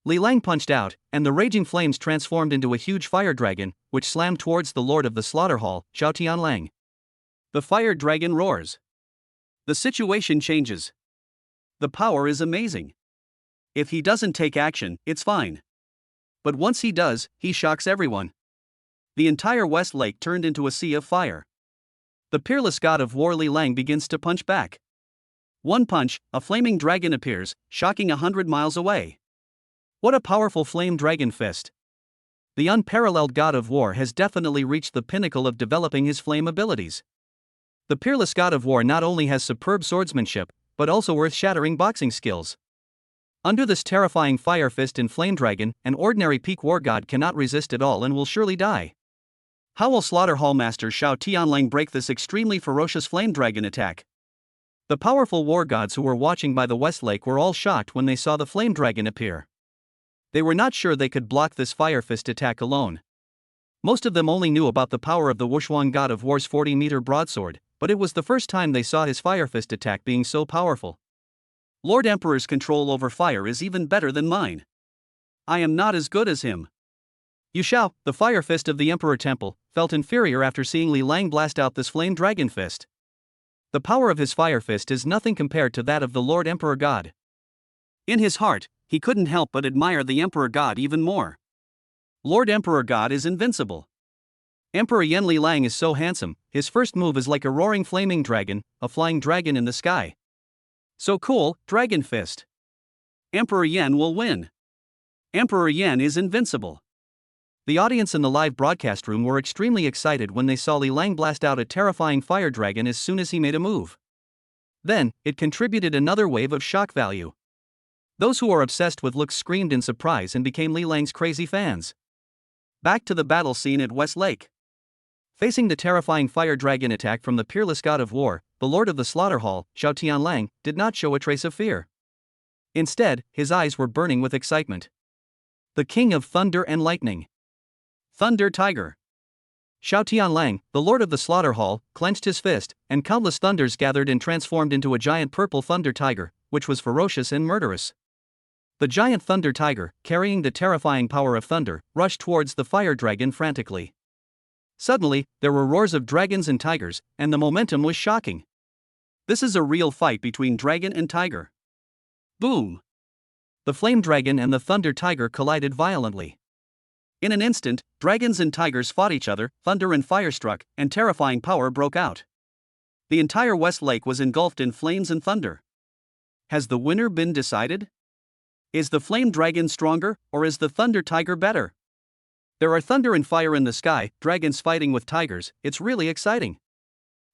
Li Lang punched out, and the raging flames transformed into a huge fire dragon, which slammed towards the Lord of the Slaughter Hall, Xiao Tianlang. The fire dragon roars. The situation changes. The power is amazing. If he doesn't take action, it's fine. But once he does, he shocks everyone. The entire West Lake turned into a sea of fire. The peerless god of war Li Lang begins to punch back. One punch, a flaming dragon appears, shocking 100 miles away. What a powerful flame dragon fist. The unparalleled god of war has definitely reached the pinnacle of developing his flame abilities. The peerless god of war not only has superb swordsmanship, but also earth-shattering boxing skills. Under this terrifying fire fist and flame dragon, an ordinary peak war god cannot resist at all and will surely die. How will Slaughter Hall Master Shao Tianlang break this extremely ferocious flame dragon attack? The powerful war gods who were watching by the West Lake were all shocked when they saw the flame dragon appear. They were not sure they could block this fire fist attack alone. Most of them only knew about the power of the Wushuang god of war's 40-meter broadsword, but it was the first time they saw his fire fist attack being so powerful. Lord Emperor's control over fire is even better than mine. I am not as good as him. Yu Xiao, the fire fist of the Emperor Temple, felt inferior after seeing Li Lang blast out this flame dragon fist. The power of his fire fist is nothing compared to that of the Lord Emperor God. In his heart, he couldn't help but admire the Emperor God even more. Lord Emperor God is invincible. Emperor Yan Li Lang is so handsome, his first move is like a roaring flaming dragon, a flying dragon in the sky. So cool, Dragon Fist. Emperor Yan will win. Emperor Yan is invincible. The audience in the live broadcast room were extremely excited when they saw Li Lang blast out a terrifying fire dragon as soon as he made a move. Then, it contributed another wave of shock value. Those who are obsessed with looks screamed in surprise and became Li Lang's crazy fans. Back to the battle scene at West Lake. Facing the terrifying fire dragon attack from the peerless god of war, the lord of the slaughter hall, Shao Tianlang, did not show a trace of fear. Instead, his eyes were burning with excitement. The king of thunder and lightning. Thunder Tiger. Shao Tianlang, the lord of the slaughter hall, clenched his fist, and countless thunders gathered and transformed into a giant purple thunder tiger, which was ferocious and murderous. The giant thunder tiger, carrying the terrifying power of thunder, rushed towards the fire dragon frantically. Suddenly, there were roars of dragons and tigers, and the momentum was shocking. This is a real fight between dragon and tiger. Boom! The flame dragon and the thunder tiger collided violently. In an instant, dragons and tigers fought each other, thunder and fire struck, and terrifying power broke out. The entire West Lake was engulfed in flames and thunder. Has the winner been decided? Is the flame dragon stronger, or is the thunder tiger better? There are thunder and fire in the sky, dragons fighting with tigers, it's really exciting.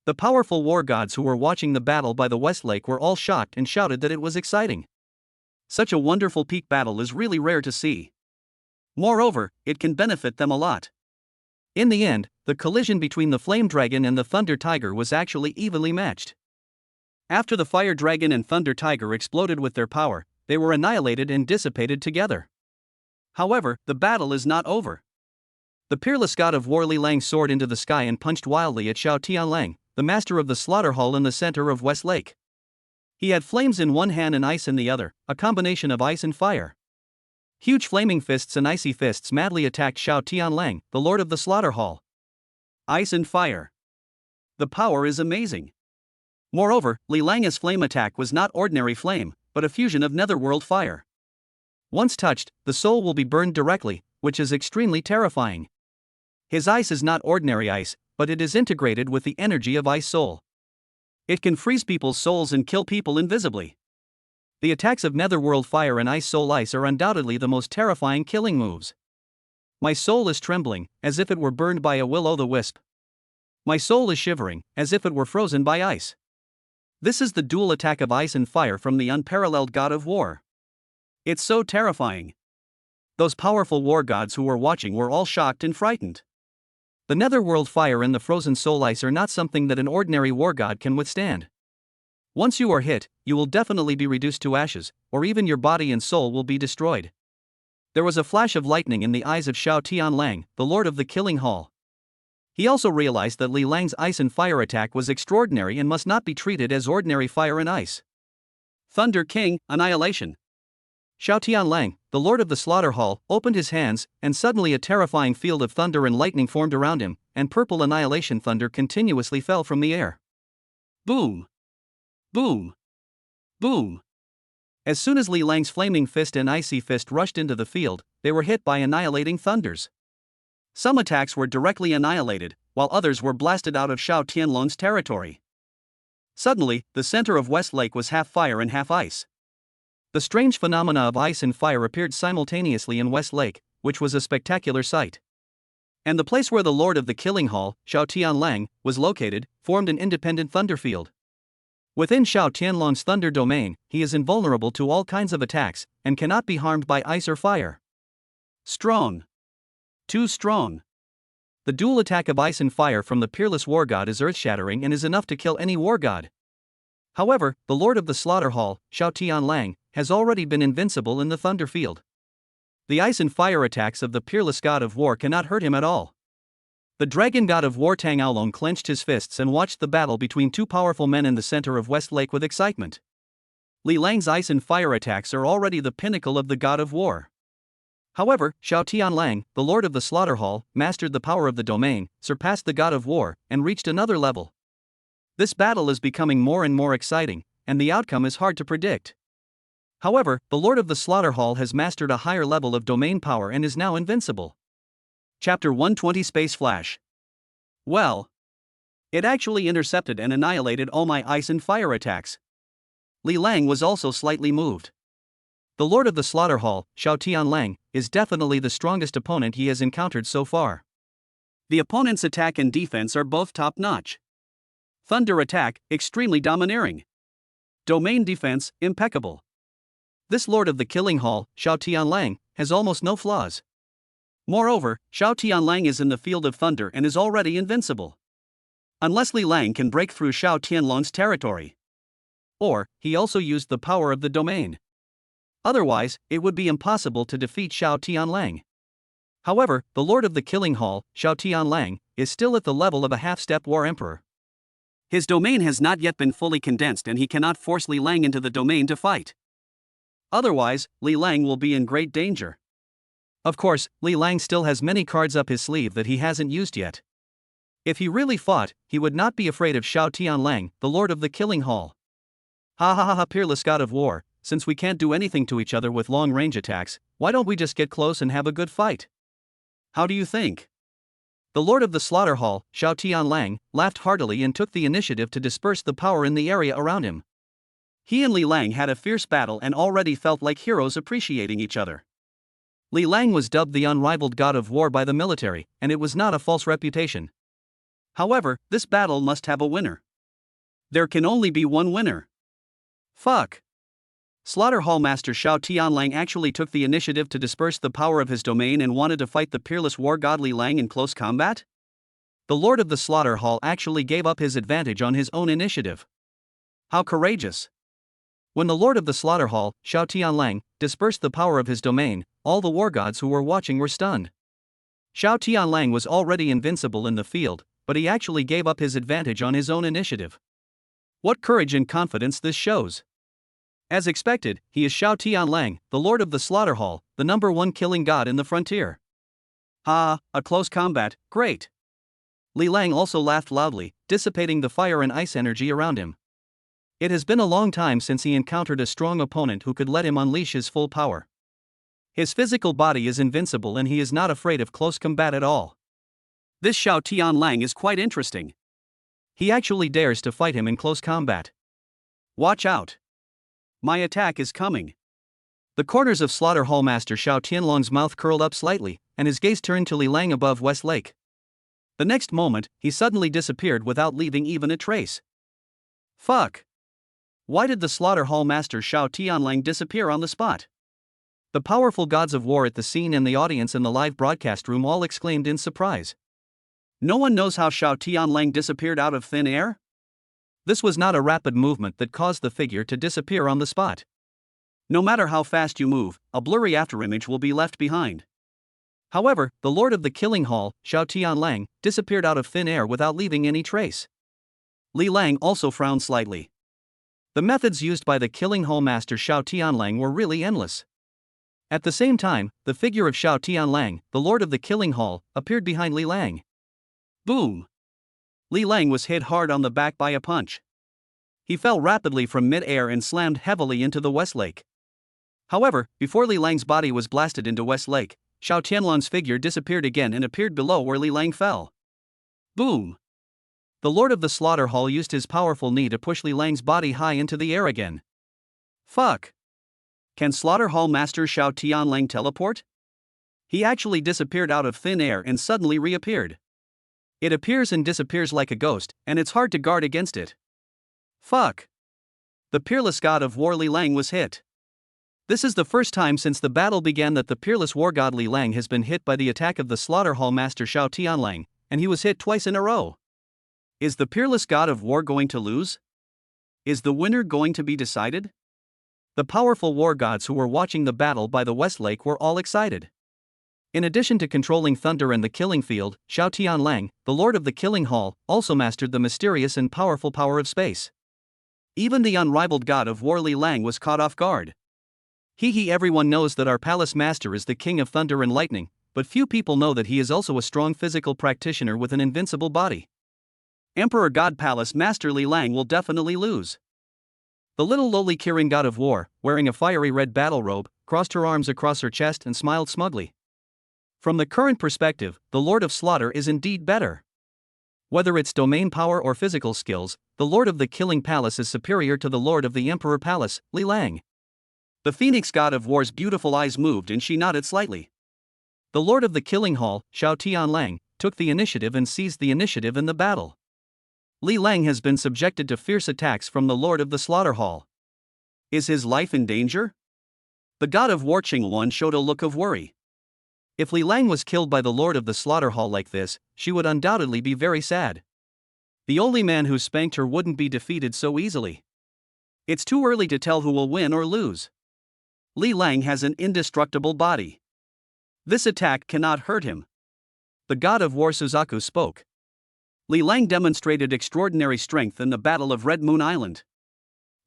The powerful war gods who were watching the battle by the West Lake were all shocked and shouted that it was exciting. Such a wonderful peak battle is really rare to see. Moreover, it can benefit them a lot. In the end, the collision between the flame dragon and the thunder tiger was actually evenly matched. After the fire dragon and thunder tiger exploded with their power, they were annihilated and dissipated together. However, the battle is not over. The peerless god of war Li Lang soared into the sky and punched wildly at Shao Tianlang, the master of the slaughter hall in the center of West Lake. He had flames in one hand and ice in the other, a combination of ice and fire. Huge flaming fists and icy fists madly attacked Shao Tianlang, the lord of the slaughter hall. Ice and fire. The power is amazing. Moreover, Li Lang's flame attack was not ordinary flame, but a fusion of netherworld fire. Once touched, the soul will be burned directly, which is extremely terrifying. His ice is not ordinary ice, but it is integrated with the energy of Ice Soul. It can freeze people's souls and kill people invisibly. The attacks of netherworld fire and Ice Soul Ice are undoubtedly the most terrifying killing moves. My soul is trembling, as if it were burned by a will-o'-the-wisp. My soul is shivering, as if it were frozen by ice. This is the dual attack of ice and fire from the unparalleled god of war. It's so terrifying. Those powerful war gods who were watching were all shocked and frightened. The netherworld fire and the frozen soul ice are not something that an ordinary war god can withstand. Once you are hit, you will definitely be reduced to ashes, or even your body and soul will be destroyed. There was a flash of lightning in the eyes of Shao Tianlang, the lord of the killing hall. He also realized that Li Lang's ice and fire attack was extraordinary and must not be treated as ordinary fire and ice. Thunder King, Annihilation. Shao Tianlang, the lord of the slaughter hall, opened his hands, and suddenly a terrifying field of thunder and lightning formed around him, and purple annihilation thunder continuously fell from the air. Boom! Boom! Boom! As soon as Li Lang's flaming fist and icy fist rushed into the field, they were hit by annihilating thunders. Some attacks were directly annihilated, while others were blasted out of Shao Tianlong's territory. Suddenly, the center of West Lake was half fire and half ice. The strange phenomena of ice and fire appeared simultaneously in West Lake, which was a spectacular sight. And the place where the lord of the killing hall, Shao Tianlang, was located, formed an independent thunder field. Within Shao Tianlong's thunder domain, he is invulnerable to all kinds of attacks, and cannot be harmed by ice or fire. Strong. Too strong. The dual attack of ice and fire from the peerless war god is earth-shattering and is enough to kill any war god. However, the Lord of the Slaughter Hall, Xiao Tianlang, has already been invincible in the thunder field. The ice and fire attacks of the peerless god of war cannot hurt him at all. The dragon god of war Tang Aolong clenched his fists and watched the battle between two powerful men in the center of West Lake with excitement. Li Lang's ice and fire attacks are already the pinnacle of the god of war. However, Xiao Tianlang, the Lord of the Slaughter Hall, mastered the power of the domain, surpassed the god of war, and reached another level. This battle is becoming more and more exciting, and the outcome is hard to predict. However, the Lord of the Slaughter Hall has mastered a higher level of domain power and is now invincible. Chapter 120 Space Flash. Well, it actually intercepted and annihilated all my ice and fire attacks. Li Lang was also slightly moved. The Lord of the Slaughter Hall, Xiao Tianlang, is definitely the strongest opponent he has encountered so far. The opponent's attack and defense are both top-notch. Thunder attack, extremely domineering. Domain defense, impeccable. This Lord of the Killing Hall, Xiao Tianlang, has almost no flaws. Moreover, Xiao Tianlang is in the field of thunder and is already invincible. Unless Li Lang can break through Xiao Tianlang's territory. Or, he also used the power of the domain. Otherwise, it would be impossible to defeat Xiao Tianlang. However, the Lord of the Killing Hall, Xiao Tianlang, is still at the level of a half-step war emperor. His domain has not yet been fully condensed and he cannot force Li Lang into the domain to fight. Otherwise, Li Lang will be in great danger. Of course, Li Lang still has many cards up his sleeve that he hasn't used yet. If he really fought, he would not be afraid of Xiao Tianlang, the Lord of the Killing Hall. Ha ha ha ha, peerless god of war, since we can't do anything to each other with long-range attacks, why don't we just get close and have a good fight? How do you think? The Lord of the Slaughter Hall, Xiao Tianlang, laughed heartily and took the initiative to disperse the power in the area around him. He and Li Lang had a fierce battle and already felt like heroes appreciating each other. Li Lang was dubbed the unrivaled god of war by the military, and it was not a false reputation. However, this battle must have a winner. There can only be one winner. Fuck. Slaughter Hall Master Xiao Tianlang actually took the initiative to disperse the power of his domain and wanted to fight the peerless war god Li Lang in close combat? The Lord of the Slaughter Hall actually gave up his advantage on his own initiative. How courageous. When the Lord of the Slaughter Hall, Xiao Tianlang, dispersed the power of his domain, all the war gods who were watching were stunned. Xiao Tianlang was already invincible in the field, but he actually gave up his advantage on his own initiative. What courage and confidence this shows. As expected, he is Xiao Tianlang, the Lord of the Slaughter Hall, the #1 killing god in the frontier. Ha, a close combat, great. Li Lang also laughed loudly, dissipating the fire and ice energy around him. It has been a long time since he encountered a strong opponent who could let him unleash his full power. His physical body is invincible and he is not afraid of close combat at all. This Xiao Tianlang is quite interesting. He actually dares to fight him in close combat. Watch out. My attack is coming. The corners of Slaughter Hall Master Xiao Tianlang's mouth curled up slightly, and his gaze turned to Li Lang above West Lake. The next moment, he suddenly disappeared without leaving even a trace. Fuck. Why did the Slaughter Hall Master Xiao Tianlang disappear on the spot? The powerful gods of war at the scene and the audience in the live broadcast room all exclaimed in surprise. No one knows how Xiao Tianlang disappeared out of thin air? This was not a rapid movement that caused the figure to disappear on the spot. No matter how fast you move, a blurry afterimage will be left behind. However, the Lord of the Killing Hall, Xiao Tianlang, disappeared out of thin air without leaving any trace. Li Lang also frowned slightly. The methods used by the Killing Hall Master Xiao Tianlang were really endless. At the same time, the figure of Xiao Tianlang, the Lord of the Killing Hall, appeared behind Li Lang. Boom! Li Lang was hit hard on the back by a punch. He fell rapidly from mid-air and slammed heavily into the West Lake. However, before Li Lang's body was blasted into West Lake, Xiao Tianlang's figure disappeared again and appeared below where Li Lang fell. Boom! The Lord of the Slaughter Hall used his powerful knee to push Li Lang's body high into the air again. Fuck! Can Slaughter Hall Master Xiao Tianlang teleport? He actually disappeared out of thin air and suddenly reappeared. It appears and disappears like a ghost, and it's hard to guard against it. Fuck! The peerless god of war Li Lang was hit. This is the first time since the battle began that the peerless war god Li Lang has been hit by the attack of the Slaughter Hall Master Xiao Tianlang, and he was hit twice in a row. Is the peerless god of war going to lose? Is the winner going to be decided? The powerful war gods who were watching the battle by the West Lake were all excited. In addition to controlling thunder and the killing field, Xiao Tianlang, the lord of the killing hall, also mastered the mysterious and powerful power of space. Even the unrivaled god of war Li Lang was caught off guard. Everyone knows that our palace master is the king of thunder and lightning, but few people know that he is also a strong physical practitioner with an invincible body. Emperor God Palace Master Li Lang will definitely lose. The little lowly Kirin god of war, wearing a fiery red battle robe, crossed her arms across her chest and smiled smugly. From the current perspective, the Lord of Slaughter is indeed better. Whether it's domain power or physical skills, the Lord of the Killing Palace is superior to the Lord of the Emperor Palace, Li Lang. The Phoenix god of war's beautiful eyes moved and she nodded slightly. The Lord of the Killing Hall, Xiao Tianlang, took the initiative and seized the initiative in the battle. Li Lang has been subjected to fierce attacks from the Lord of the Slaughter Hall. Is his life in danger? The god of war Qinghuan showed a look of worry. If Li Lang was killed by the Lord of the Slaughter Hall like this, she would undoubtedly be very sad. The only man who spanked her wouldn't be defeated so easily. It's too early to tell who will win or lose. Li Lang has an indestructible body. This attack cannot hurt him. The god of war Suzaku spoke. Li Lang demonstrated extraordinary strength in the Battle of Red Moon Island.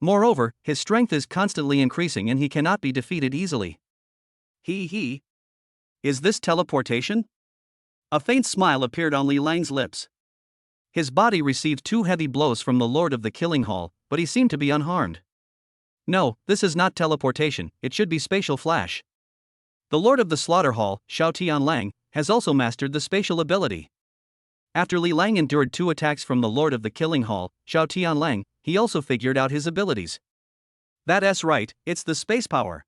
Moreover, his strength is constantly increasing and he cannot be defeated easily. Is this teleportation? A faint smile appeared on Li Lang's lips. His body received 2 heavy blows from the Lord of the Killing Hall, but he seemed to be unharmed. No, this is not teleportation, it should be spatial flash. The Lord of the Slaughter Hall, Xiao Tianlang, has also mastered the spatial ability. After Li Lang endured 2 attacks from the Lord of the Killing Hall, Xiao Tianlang, he also figured out his abilities. That's right, it's the space power.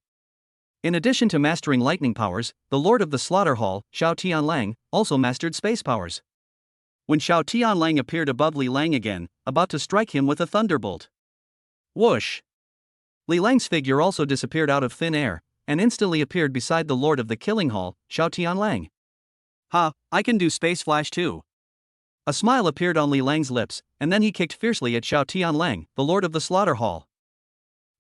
In addition to mastering lightning powers, the Lord of the Slaughter Hall, Xiao Tianlang, also mastered space powers. When Xiao Tianlang appeared above Li Lang again, about to strike him with a thunderbolt. Whoosh! Li Lang's figure also disappeared out of thin air, and instantly appeared beside the Lord of the Killing Hall, Xiao Tianlang. I can do space flash too. A smile appeared on Li Lang's lips, and then he kicked fiercely at Xiao Tianlang, the Lord of the Slaughter Hall.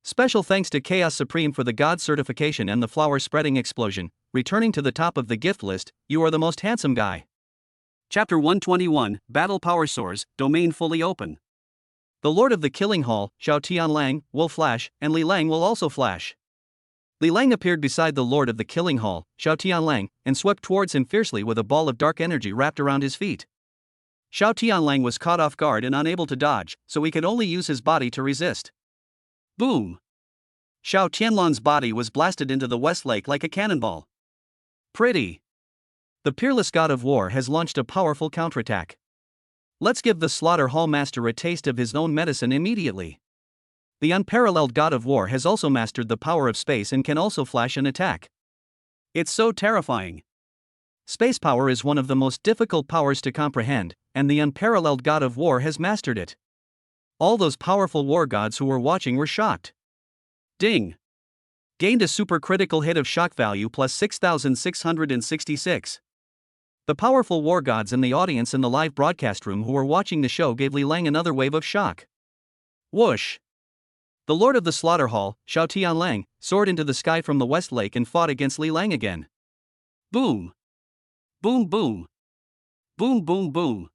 Special thanks to Chaos Supreme for the God certification and the flower spreading explosion. Returning to the top of the gift list, you are the most handsome guy. Chapter 121, Battle Power Soars, Domain Fully Open. The Lord of the Killing Hall, Xiao Tianlang, will flash, and Li Lang will also flash. Li Lang appeared beside the Lord of the Killing Hall, Xiao Tianlang, and swept towards him fiercely with a ball of dark energy wrapped around his feet. Xiao Tianlang was caught off guard and unable to dodge, so he could only use his body to resist. Boom! Xiao Tianlang's body was blasted into the West Lake like a cannonball. Pretty! The peerless god of war has launched a powerful counterattack. Let's give the Slaughter Hall master a taste of his own medicine immediately. The unparalleled god of war has also mastered the power of space and can also flash an attack. It's so terrifying. Space power is one of the most difficult powers to comprehend, and the unparalleled god of war has mastered it. All those powerful war gods who were watching were shocked. Ding! Gained a super critical hit of shock value plus 6,666. The powerful war gods in the audience in the live broadcast room who were watching the show gave Li Lang another wave of shock. Whoosh! The Lord of the Slaughter Hall, Xiao Tianlang, soared into the sky from the West Lake and fought against Li Lang again. Boom! Boom boom! Boom boom boom!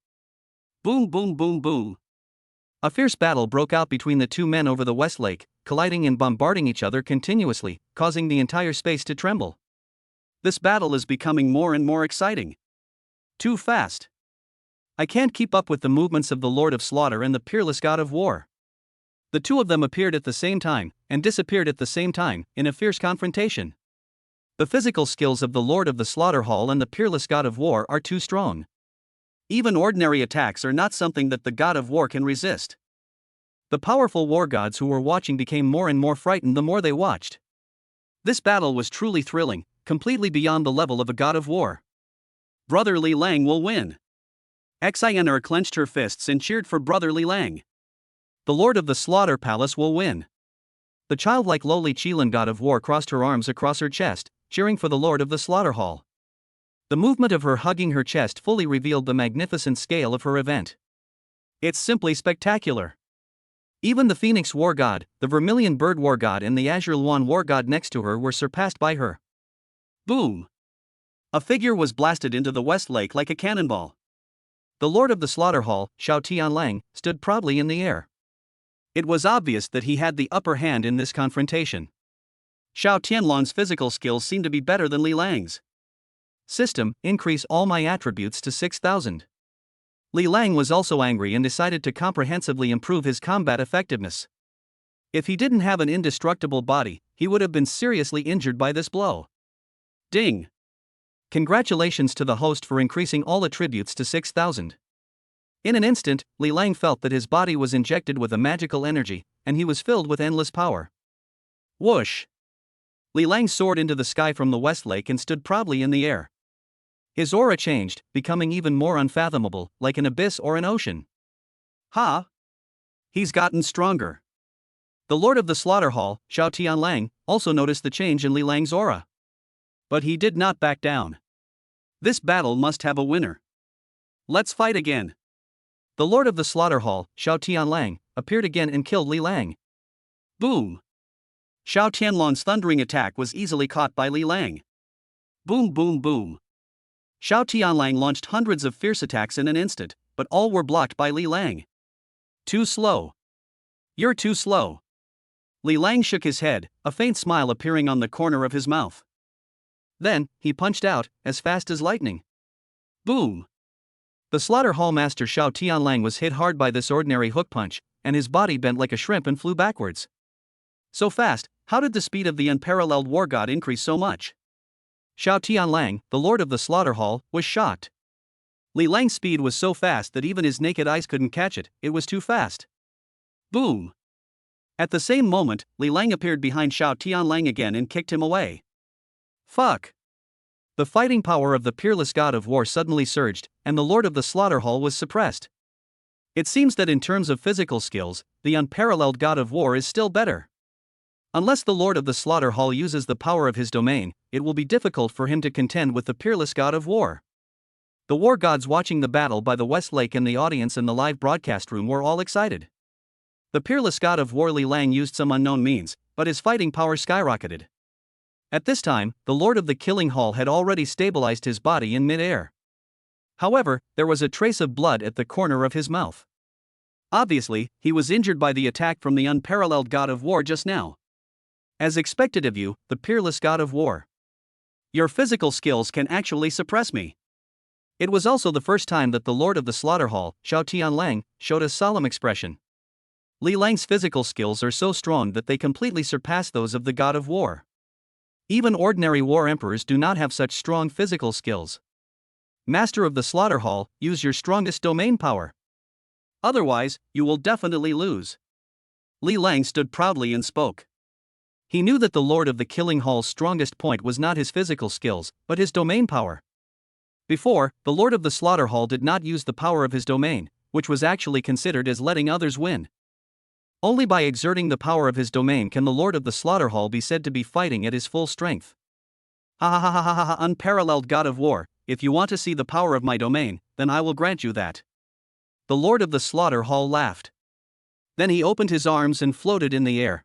Boom boom boom boom! A fierce battle broke out between the 2 men over the West Lake, colliding and bombarding each other continuously, causing the entire space to tremble. This battle is becoming more and more exciting. Too fast. I can't keep up with the movements of the Lord of Slaughter and the peerless god of war. The 2 of them appeared at the same time, and disappeared at the same time, in a fierce confrontation. The physical skills of the Lord of the Slaughter Hall and the peerless god of war are too strong. Even ordinary attacks are not something that the god of war can resist. The powerful war gods who were watching became more and more frightened the more they watched. This battle was truly thrilling, completely beyond the level of a god of war. Brother Li Lang will win. Xener clenched her fists and cheered for Brother Li Lang. The Lord of the Slaughter Palace will win. The childlike lowly Qilin god of war crossed her arms across her chest, cheering for the Lord of the Slaughter Hall. The movement of her hugging her chest fully revealed the magnificent scale of her event. It's simply spectacular. Even the Phoenix War God, the Vermilion Bird War God, and the Azure Luan War God next to her were surpassed by her. Boom! A figure was blasted into the West Lake like a cannonball. The Lord of the Slaughter Hall, Xiao Tianlang, stood proudly in the air. It was obvious that he had the upper hand in this confrontation. Xiao Tianlang's physical skills seemed to be better than Li Lang's. System, increase all my attributes to 6,000. Li Lang was also angry and decided to comprehensively improve his combat effectiveness. If he didn't have an indestructible body, he would have been seriously injured by this blow. Ding! Congratulations to the host for increasing all attributes to 6,000. In an instant, Li Lang felt that his body was injected with a magical energy, and he was filled with endless power. Whoosh! Li Lang soared into the sky from the West Lake and stood proudly in the air. His aura changed, becoming even more unfathomable, like an abyss or an ocean. Ha! He's gotten stronger. The Lord of the Slaughter Hall, Xiao Tianlang, also noticed the change in Li Lang's aura. But he did not back down. This battle must have a winner. Let's fight again. The Lord of the Slaughter Hall, Xiao Tianlang, appeared again and killed Li Lang. Boom! Xiao Tianlang's thundering attack was easily caught by Li Lang. Boom boom boom. Xiao Tianlang launched hundreds of fierce attacks in an instant, but all were blocked by Li Lang. Too slow. You're too slow. Li Lang shook his head, a faint smile appearing on the corner of his mouth. Then, he punched out, as fast as lightning. Boom! The Slaughter Hall Master Xiao Tianlang was hit hard by this ordinary hook punch, and his body bent like a shrimp and flew backwards. So fast, how did the speed of the unparalleled war god increase so much? Xiao Tianlang, the Lord of the Slaughter Hall, was shocked. Li Lang's speed was so fast that even his naked eyes couldn't catch it, it was too fast. Boom! At the same moment, Li Lang appeared behind Xiao Tianlang again and kicked him away. Fuck! The fighting power of the peerless god of war suddenly surged, and the Lord of the Slaughter Hall was suppressed. It seems that in terms of physical skills, the unparalleled god of war is still better. Unless the Lord of the Slaughter Hall uses the power of his domain, it will be difficult for him to contend with the peerless god of war. The war gods watching the battle by the West Lake and the audience in the live broadcast room were all excited. The peerless god of war Li Lang used some unknown means, but his fighting power skyrocketed. At this time, the Lord of the Killing Hall had already stabilized his body in mid-air. However, there was a trace of blood at the corner of his mouth. Obviously, he was injured by the attack from the unparalleled god of war just now. As expected of you, the peerless god of war. Your physical skills can actually suppress me. It was also the first time that the Lord of the Slaughter Hall, Xiao Tianlang, showed a solemn expression. Li Lang's physical skills are so strong that they completely surpass those of the god of war. Even ordinary war emperors do not have such strong physical skills. Master of the Slaughter Hall, use your strongest domain power. Otherwise, you will definitely lose. Li Lang stood proudly and spoke. He knew that the Lord of the Killing Hall's strongest point was not his physical skills, but his domain power. Before, the Lord of the Slaughter Hall did not use the power of his domain, which was actually considered as letting others win. Only by exerting the power of his domain can the Lord of the Slaughter Hall be said to be fighting at his full strength. Ha ha ha ha ha ha, unparalleled god of war, if you want to see the power of my domain, then I will grant you that. The Lord of the Slaughter Hall laughed. Then he opened his arms and floated in the air.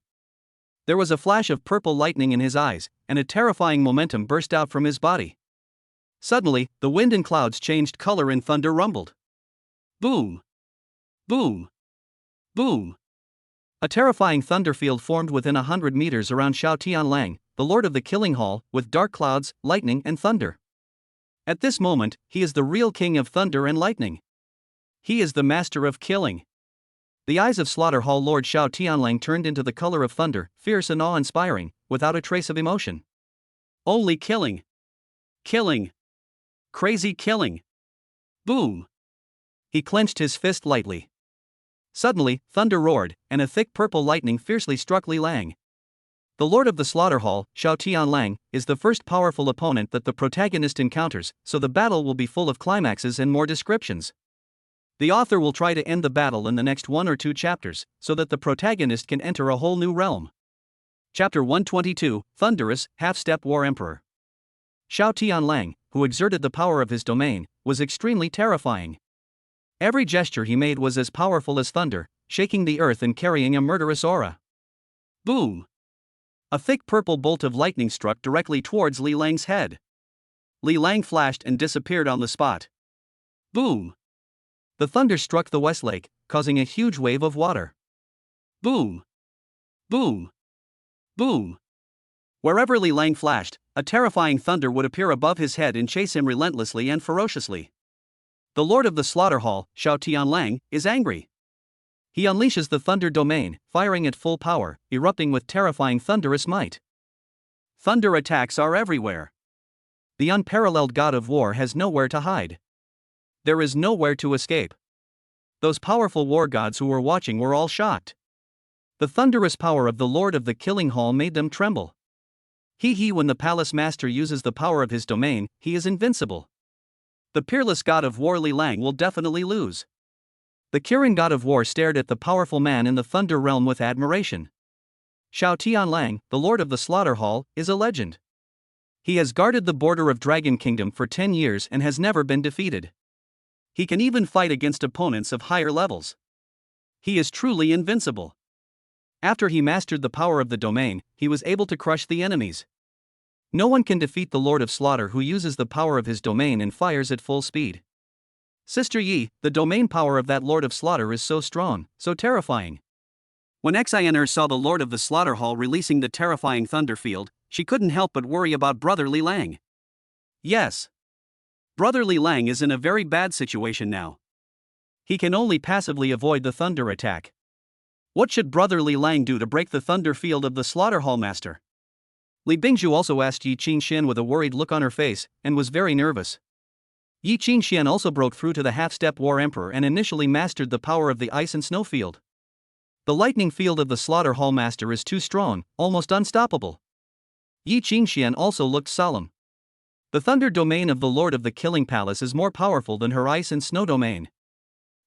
There was a flash of purple lightning in his eyes, and a terrifying momentum burst out from his body. Suddenly, the wind and clouds changed color and thunder rumbled. Boom! Boom! Boom! A terrifying thunder field formed within 100 meters around Xiao Tianlang, the Lord of the Killing Hall, with dark clouds, lightning and thunder. At this moment, he is the real king of thunder and lightning. He is the master of killing. The eyes of Slaughter Hall Lord Xiao Tianlang turned into the color of thunder, fierce and awe-inspiring, without a trace of emotion. Only killing. Killing. Crazy killing. Boom. He clenched his fist lightly. Suddenly, thunder roared, and a thick purple lightning fiercely struck Li Lang. The Lord of the Slaughter Hall, Xiao Tianlang, is the first powerful opponent that the protagonist encounters, so the battle will be full of climaxes and more descriptions. The author will try to end the battle in the next 1 or 2 chapters, so that the protagonist can enter a whole new realm. Chapter 122, Thunderous, Half-Step War Emperor. Xiao Tianlang, who exerted the power of his domain, was extremely terrifying. Every gesture he made was as powerful as thunder, shaking the earth and carrying a murderous aura. Boom! A thick purple bolt of lightning struck directly towards Li Lang's head. Li Lang flashed and disappeared on the spot. Boom! The thunder struck the Westlake, causing a huge wave of water. Boom! Boom! Boom! Wherever Li Lang flashed, a terrifying thunder would appear above his head and chase him relentlessly and ferociously. The Lord of the Slaughter Hall, Xiao Tianlang, is angry. He unleashes the Thunder Domain, firing at full power, erupting with terrifying thunderous might. Thunder attacks are everywhere. The unparalleled God of War has nowhere to hide. There is nowhere to escape. Those powerful war gods who were watching were all shocked. The thunderous power of the Lord of the Killing Hall made them tremble. When the Palace Master uses the power of his domain, he is invincible. The peerless God of War Li Lang will definitely lose. The Kirin God of War stared at the powerful man in the Thunder Realm with admiration. Xiao Tianlang, the Lord of the Slaughter Hall, is a legend. He has guarded the border of Dragon Kingdom for 10 years and has never been defeated. He can even fight against opponents of higher levels. He is truly invincible. After he mastered the power of the domain, he was able to crush the enemies. No one can defeat the Lord of Slaughter who uses the power of his domain and fires at full speed. Sister Yi, the domain power of that Lord of Slaughter is so strong, so terrifying. When Xener saw the Lord of the Slaughter Hall releasing the terrifying thunder field, she couldn't help but worry about Brother Li Lang. Yes. Brother Li Lang is in a very bad situation now. He can only passively avoid the thunder attack. What should Brother Li Lang do to break the thunder field of the Slaughter Hall Master? Li Bingzhu also asked Yi Qingxian with a worried look on her face, and was very nervous. Yi Qingxian also broke through to the half-step War Emperor and initially mastered the power of the ice and snow field. The lightning field of the Slaughter Hall Master is too strong, almost unstoppable. Yi Qingxian also looked solemn. The thunder domain of the Lord of the Killing Palace is more powerful than her ice and snow domain.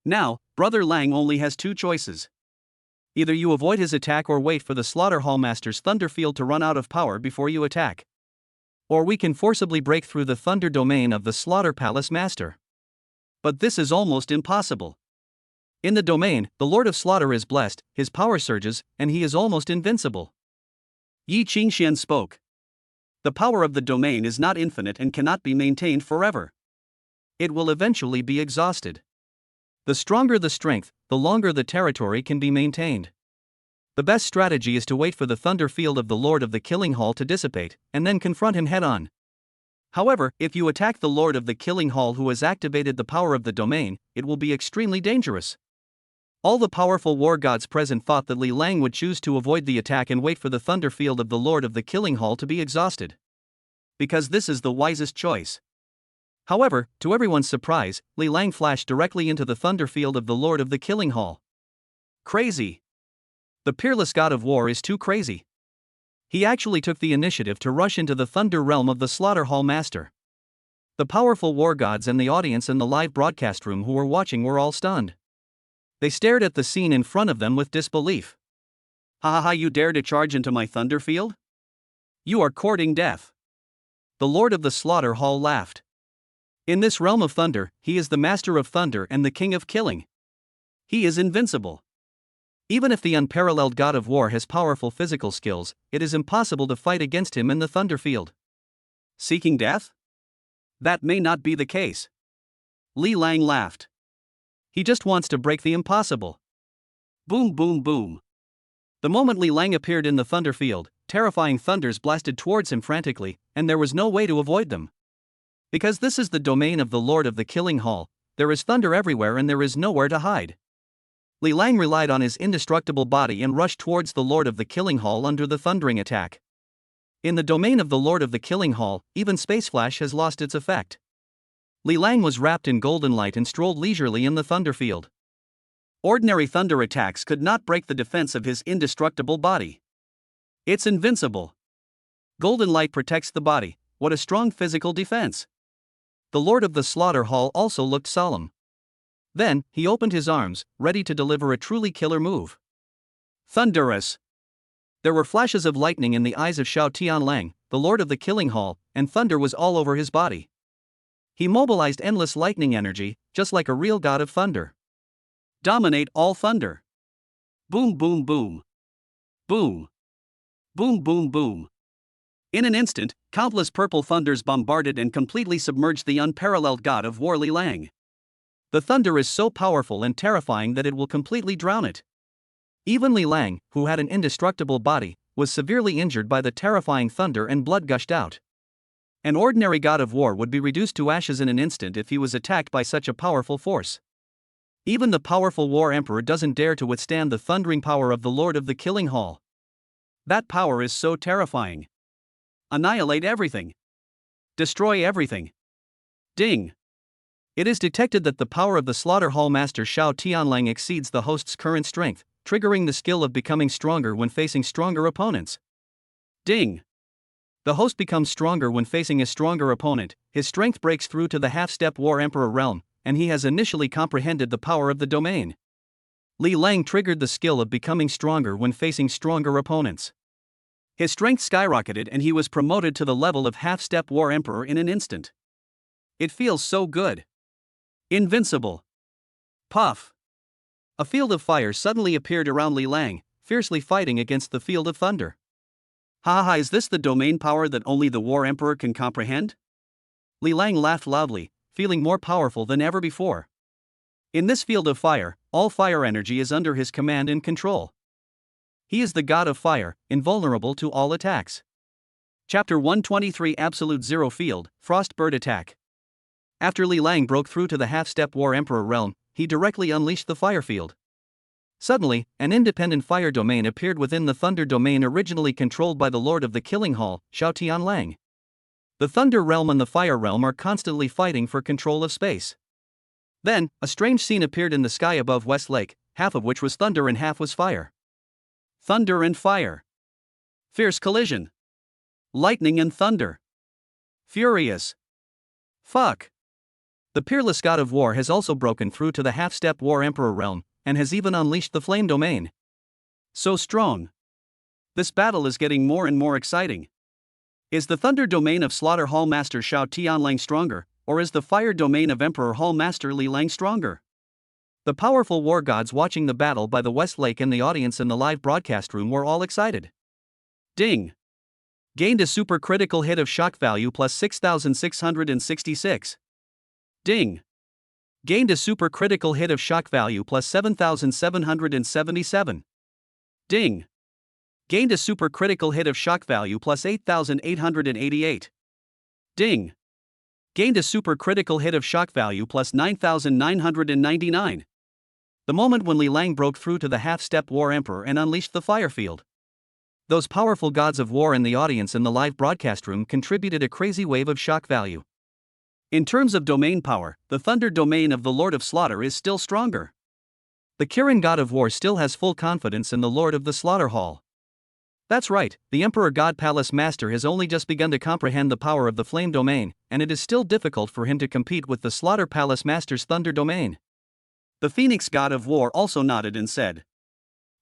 Now, Brother Lang only has two choices. Either you avoid his attack or wait for the Slaughter Hall Master's thunder field to run out of power before you attack. Or we can forcibly break through the thunder domain of the Slaughter Palace Master. But this is almost impossible. In the domain, the Lord of Slaughter is blessed, his power surges, and he is almost invincible. Yi Qingxian spoke. The power of the domain is not infinite and cannot be maintained forever. It will eventually be exhausted. The stronger the strength, the longer the territory can be maintained. The best strategy is to wait for the thunder field of the Lord of the Killing Hall to dissipate, and then confront him head-on. However, if you attack the Lord of the Killing Hall who has activated the power of the domain, it will be extremely dangerous. All the powerful war gods present thought that Li Lang would choose to avoid the attack and wait for the thunder field of the Lord of the Killing Hall to be exhausted. Because this is the wisest choice. However, to everyone's surprise, Li Lang flashed directly into the thunder field of the Lord of the Killing Hall. Crazy. The peerless God of War is too crazy. He actually took the initiative to rush into the thunder realm of the Slaughter Hall Master. The powerful war gods and the audience in the live broadcast room who were watching were all stunned. They stared at the scene in front of them with disbelief. Ha, you dare to charge into my thunder field? You are courting death. The Lord of the Slaughter Hall laughed. In this realm of thunder, he is the master of thunder and the king of killing. He is invincible. Even if the unparalleled God of War has powerful physical skills, it is impossible to fight against him in the thunder field. Seeking death? That may not be the case. Li Lang laughed. He just wants to break the impossible. Boom, boom, boom. The moment Li Lang appeared in the thunder field, terrifying thunders blasted towards him frantically, and there was no way to avoid them. Because this is the domain of the Lord of the Killing Hall, there is thunder everywhere and there is nowhere to hide. Li Lang relied on his indestructible body and rushed towards the Lord of the Killing Hall under the thundering attack. In the domain of the Lord of the Killing Hall, even Space Flash has lost its effect. Li Lang was wrapped in golden light and strolled leisurely in the thunder field. Ordinary thunder attacks could not break the defense of his indestructible body. It's invincible. Golden light protects the body. What a strong physical defense. The Lord of the Slaughter Hall also looked solemn. Then, he opened his arms, ready to deliver a truly killer move. Thunderous! There were flashes of lightning in the eyes of Xiao Tianlang, the Lord of the Killing Hall, and thunder was all over his body. He mobilized endless lightning energy, just like a real god of thunder. Dominate all thunder. Boom boom boom. Boom. Boom boom boom. In an instant, countless purple thunders bombarded and completely submerged the unparalleled god of war Li Lang. The thunder is so powerful and terrifying that it will completely drown it. Even Li Lang, who had an indestructible body, was severely injured by the terrifying thunder and blood gushed out. An ordinary god of war would be reduced to ashes in an instant if he was attacked by such a powerful force. Even the powerful war emperor doesn't dare to withstand the thundering power of the Lord of the Killing Hall. That power is so terrifying. Annihilate everything. Destroy everything. Ding. It is detected that the power of the Slaughter Hall Master Shao Tianlang exceeds the host's current strength, triggering the skill of becoming stronger when facing stronger opponents. Ding. The host becomes stronger when facing a stronger opponent, his strength breaks through to the half-step War Emperor realm, and he has initially comprehended the power of the domain. Li Lang triggered the skill of becoming stronger when facing stronger opponents. His strength skyrocketed and he was promoted to the level of half-step War Emperor in an instant. It feels so good. Invincible. Puff. A field of fire suddenly appeared around Li Lang, fiercely fighting against the field of thunder. Ha ha, is this the domain power that only the War Emperor can comprehend? Li Lang laughed loudly, feeling more powerful than ever before. In this field of fire, all fire energy is under his command and control. He is the god of fire, invulnerable to all attacks. Chapter 123 Absolute Zero Field, Frostbird Attack. After Li Lang broke through to the half-step War Emperor realm, he directly unleashed the fire field. Suddenly, an independent fire domain appeared within the thunder domain originally controlled by the Lord of the Killing Hall, Shao Tianlang. The thunder realm and the fire realm are constantly fighting for control of space. Then, a strange scene appeared in the sky above West Lake, half of which was thunder and half was fire. Thunder and fire. Fierce collision. Lightning and thunder. Furious. Fuck. The peerless god of war has also broken through to the half-step War Emperor realm, and has even unleashed the flame domain. So strong. This battle is getting more and more exciting. Is the thunder domain of Slaughter Hall Master Shao Tianlang stronger, or is the fire domain of Emperor Hall Master Li Lang stronger? The powerful war gods watching the battle by the West Lake and the audience in the live broadcast room were all excited. Ding. Gained a super critical hit of shock value plus 6,666. Ding. Gained a super critical hit of shock value plus 7,777. Ding. Gained a super critical hit of shock value plus 8,888. Ding. Gained a super critical hit of shock value plus 9,999. The moment when Li Lang broke through to the half-step War Emperor and unleashed the fire field. Those powerful gods of war in the audience in the live broadcast room contributed a crazy wave of shock value. In terms of domain power, the thunder domain of the Lord of Slaughter is still stronger. The Kirin god of war still has full confidence in the Lord of the Slaughter Hall. That's right, the Emperor God Palace Master has only just begun to comprehend the power of the flame domain, and it is still difficult for him to compete with the Slaughter Palace Master's thunder domain. The Phoenix god of war also nodded and said.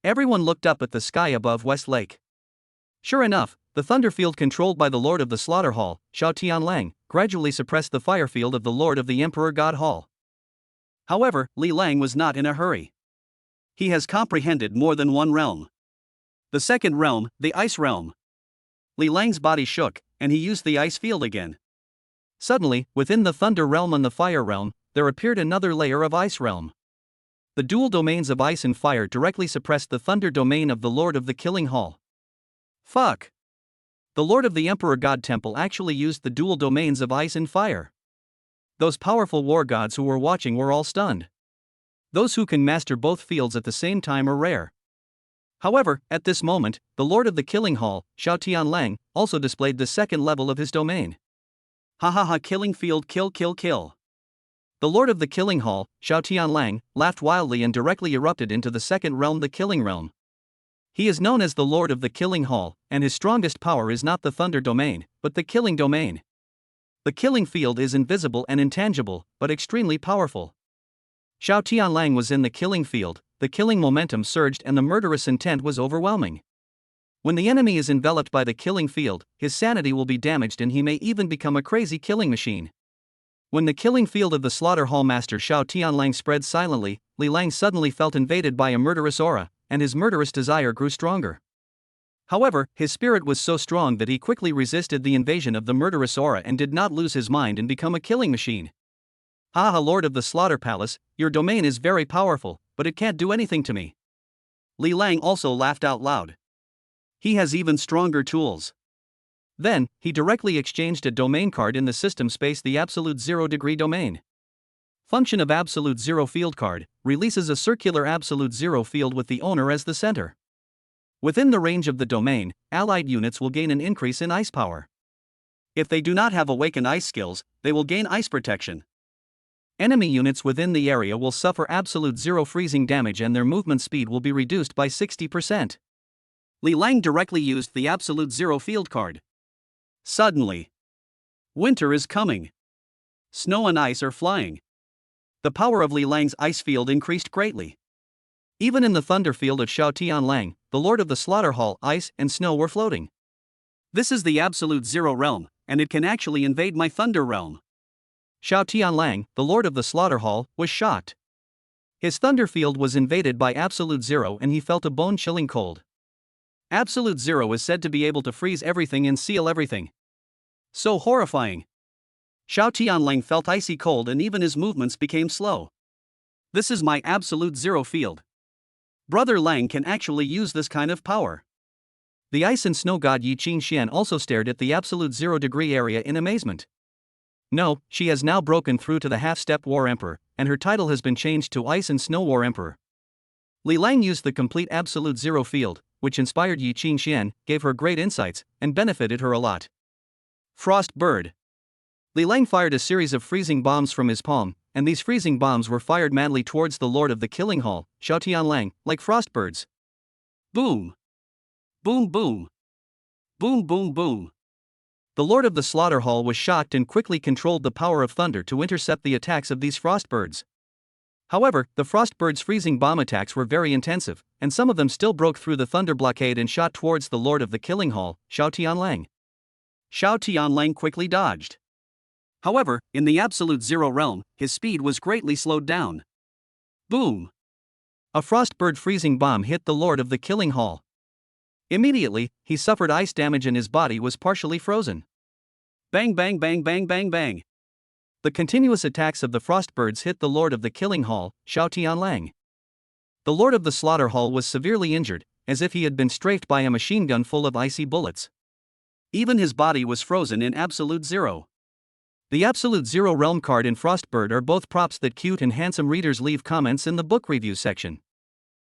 Everyone looked up at the sky above West Lake. Sure enough, the thunder field controlled by the Lord of the Slaughter Hall, Shao Tianlang, gradually suppressed the fire field of the Lord of the Emperor God Hall. However, Li Lang was not in a hurry. He has comprehended more than one realm. The second realm, the ice realm. Li Lang's body shook, and he used the ice field again. Suddenly, within the thunder realm and the fire realm, there appeared another layer of ice realm. The dual domains of ice and fire directly suppressed the thunder domain of the Lord of the Killing Hall. Fuck. The Lord of the Emperor God Temple actually used the dual domains of ice and fire. Those powerful war gods who were watching were all stunned. Those who can master both fields at the same time are rare. However, at this moment, the Lord of the Killing Hall, Shao Tianlang, also displayed the second level of his domain. Ha ha ha, killing field, kill kill kill. The Lord of the Killing Hall, Shao Tianlang, laughed wildly and directly erupted into the second realm, the Killing Realm. He is known as the Lord of the Killing Hall, and his strongest power is not the Thunder domain, but the Killing domain. The Killing field is invisible and intangible, but extremely powerful. Shao Tianlang was in the Killing field, the killing momentum surged and the murderous intent was overwhelming. When the enemy is enveloped by the Killing field, his sanity will be damaged and he may even become a crazy killing machine. When the killing field of the slaughter hall master Xiao Tianlang spread silently, Li Lang suddenly felt invaded by a murderous aura, and his murderous desire grew stronger. However, his spirit was so strong that he quickly resisted the invasion of the murderous aura and did not lose his mind and become a killing machine. "Ah, Lord of the Slaughter Palace, your domain is very powerful, but it can't do anything to me." Li Lang also laughed out loud. "He has even stronger tools." Then, he directly exchanged a domain card in the system space, the Absolute Zero Degree domain. Function of Absolute Zero Field card, releases a circular Absolute Zero field with the owner as the center. Within the range of the domain, allied units will gain an increase in ice power. If they do not have awakened ice skills, they will gain ice protection. Enemy units within the area will suffer absolute zero freezing damage and their movement speed will be reduced by 60%. Li Lang directly used the Absolute Zero Field card. Suddenly, winter is coming. Snow and ice are flying. The power of Li Lang's ice field increased greatly. Even in the thunder field of Xiao Tianlang, the Lord of the Slaughter Hall, ice and snow were floating. This is the Absolute Zero realm, and it can actually invade my thunder realm. Xiao Tianlang, the Lord of the Slaughter Hall, was shocked. His thunder field was invaded by Absolute Zero and he felt a bone-chilling cold. Absolute Zero is said to be able to freeze everything and seal everything. So horrifying. Xiao Tianlang felt icy cold and even his movements became slow. This is my Absolute Zero field. Brother Lang can actually use this kind of power. The ice and snow god Yi Qingxian also stared at the Absolute Zero Degree area in amazement. No, she has now broken through to the half-step War Emperor, and her title has been changed to Ice and Snow War Emperor. Li Lang used the complete Absolute Zero field, which inspired Yi Qingxian, gave her great insights, and benefited her a lot. Frost Bird. Li Lang fired a series of freezing bombs from his palm, and these freezing bombs were fired madly towards the Lord of the Killing Hall, Xiao Tianlang, like frostbirds. Boom! Boom boom! Boom boom boom! The Lord of the Slaughter Hall was shocked and quickly controlled the power of thunder to intercept the attacks of these frostbirds. However, the frostbirds' freezing bomb attacks were very intensive, and some of them still broke through the thunder blockade and shot towards the Lord of the Killing Hall, Xiao Tianlang. Xiao Tianlang quickly dodged. However, in the Absolute Zero realm, his speed was greatly slowed down. Boom! A frostbird freezing bomb hit the Lord of the Killing Hall. Immediately, he suffered ice damage and his body was partially frozen. Bang bang bang bang bang bang! The continuous attacks of the frostbirds hit the Lord of the Killing Hall, Xiao Tianlang. The Lord of the Slaughter Hall was severely injured, as if he had been strafed by a machine gun full of icy bullets. Even his body was frozen in Absolute Zero. The Absolute Zero Realm card and Frostbird are both props that cute and handsome readers leave comments in the book review section.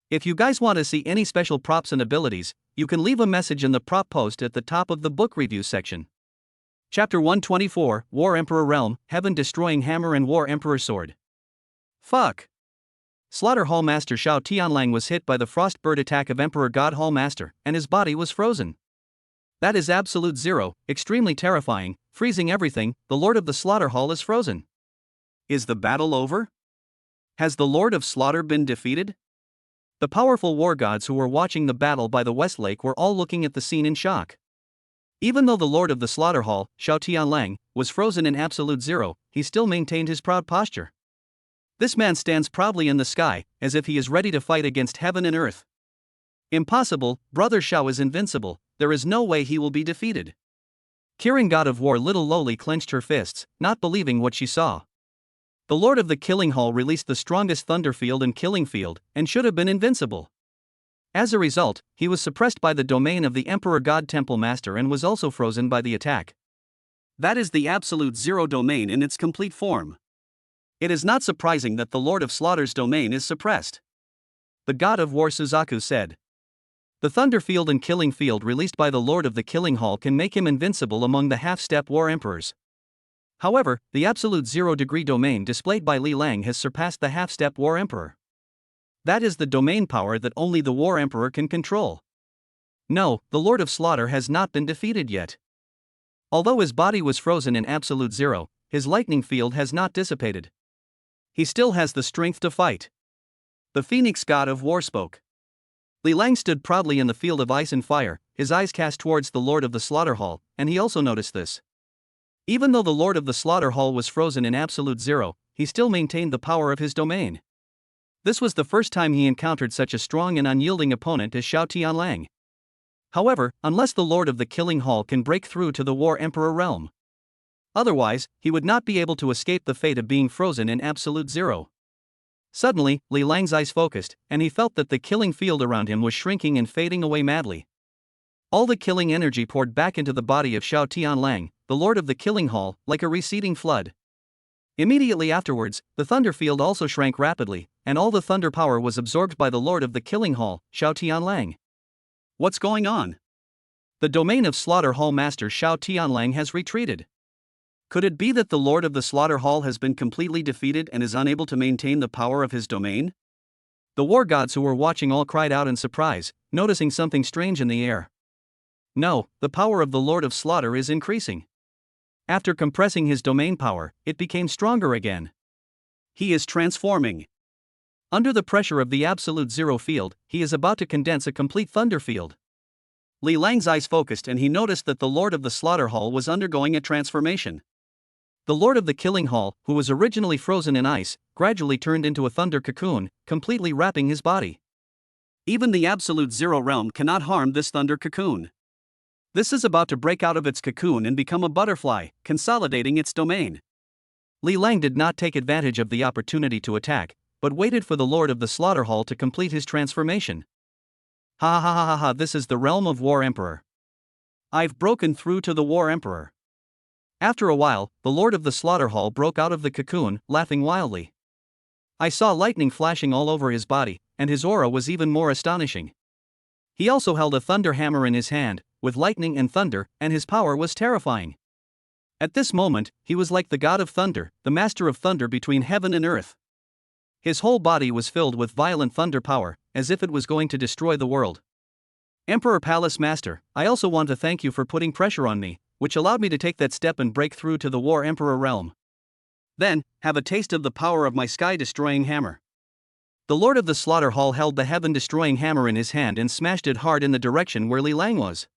If you guys want to see any special props and abilities, you can leave a message in the prop post at the top of the book review section. Chapter 124, War Emperor Realm, Heaven Destroying Hammer and War Emperor Sword. Fuck! Slaughter Hall Master Xiao Tianlang was hit by the Frostbird attack of Emperor God Hall Master, and his body was frozen. That is Absolute Zero, extremely terrifying, freezing everything. The Lord of the Slaughter Hall is frozen. Is the battle over? Has the Lord of Slaughter been defeated? The powerful war gods who were watching the battle by the West Lake were all looking at the scene in shock. Even though the Lord of the Slaughter Hall, Xiao Tianlang, was frozen in Absolute Zero, he still maintained his proud posture. This man stands proudly in the sky, as if he is ready to fight against heaven and earth. Impossible, Brother Xiao is invincible, there is no way he will be defeated. Kirin God of War Little Lowly clenched her fists, not believing what she saw. The Lord of the Killing Hall released the strongest thunder field and killing field, and should have been invincible. As a result, he was suppressed by the domain of the Emperor God Temple Master and was also frozen by the attack. That is the Absolute Zero domain in its complete form. It is not surprising that the Lord of Slaughter's domain is suppressed. The God of War Suzaku said. The thunder field and killing field released by the Lord of the Killing Hall can make him invincible among the half-step war emperors. However, the Absolute Zero Degree domain displayed by Li Lang has surpassed the half-step war emperor. That is the domain power that only the war emperor can control. No, the Lord of Slaughter has not been defeated yet. Although his body was frozen in Absolute Zero, his lightning field has not dissipated. He still has the strength to fight. The Phoenix God of War spoke. Li Lang stood proudly in the field of ice and fire, his eyes cast towards the Lord of the Slaughter Hall, and he also noticed this. Even though the Lord of the Slaughter Hall was frozen in absolute zero, he still maintained the power of his domain. This was the first time he encountered such a strong and unyielding opponent as Xiao Tianlang. However, unless the Lord of the Killing Hall can break through to the War Emperor realm. Otherwise, he would not be able to escape the fate of being frozen in absolute zero. Suddenly, Li Lang's eyes focused, and he felt that the killing field around him was shrinking and fading away madly. All the killing energy poured back into the body of Xiao Tianlang, the Lord of the Killing Hall, like a receding flood. Immediately afterwards, the thunder field also shrank rapidly, and all the thunder power was absorbed by the Lord of the Killing Hall, Xiao Tianlang. What's going on? The domain of Slaughter Hall Master Xiao Tianlang has retreated. Could it be that the Lord of the Slaughter Hall has been completely defeated and is unable to maintain the power of his domain? The war gods who were watching all cried out in surprise, noticing something strange in the air. No, the power of the Lord of Slaughter is increasing. After compressing his domain power, it became stronger again. He is transforming. Under the pressure of the absolute zero field, he is about to condense a complete thunder field. Li Lang's eyes focused and he noticed that the Lord of the Slaughter Hall was undergoing a transformation. The Lord of the Killing Hall, who was originally frozen in ice, gradually turned into a thunder cocoon, completely wrapping his body. Even the absolute zero realm cannot harm this thunder cocoon. This is about to break out of its cocoon and become a butterfly, consolidating its domain. Li Lang did not take advantage of the opportunity to attack, but waited for the Lord of the Slaughter Hall to complete his transformation. Ha ha ha ha ha, this is the realm of War Emperor. I've broken through to the War Emperor. After a while, the Lord of the Slaughter Hall broke out of the cocoon, laughing wildly. I saw lightning flashing all over his body, and his aura was even more astonishing. He also held a thunder hammer in his hand, with lightning and thunder, and his power was terrifying. At this moment, he was like the god of thunder, the master of thunder between heaven and earth. His whole body was filled with violent thunder power, as if it was going to destroy the world. Emperor Palace Master, I also want to thank you for putting pressure on me, which allowed me to take that step and break through to the War Emperor realm. Then, have a taste of the power of my sky-destroying hammer. The Lord of the Slaughter Hall held the heaven-destroying hammer in his hand and smashed it hard in the direction where Li Lang was.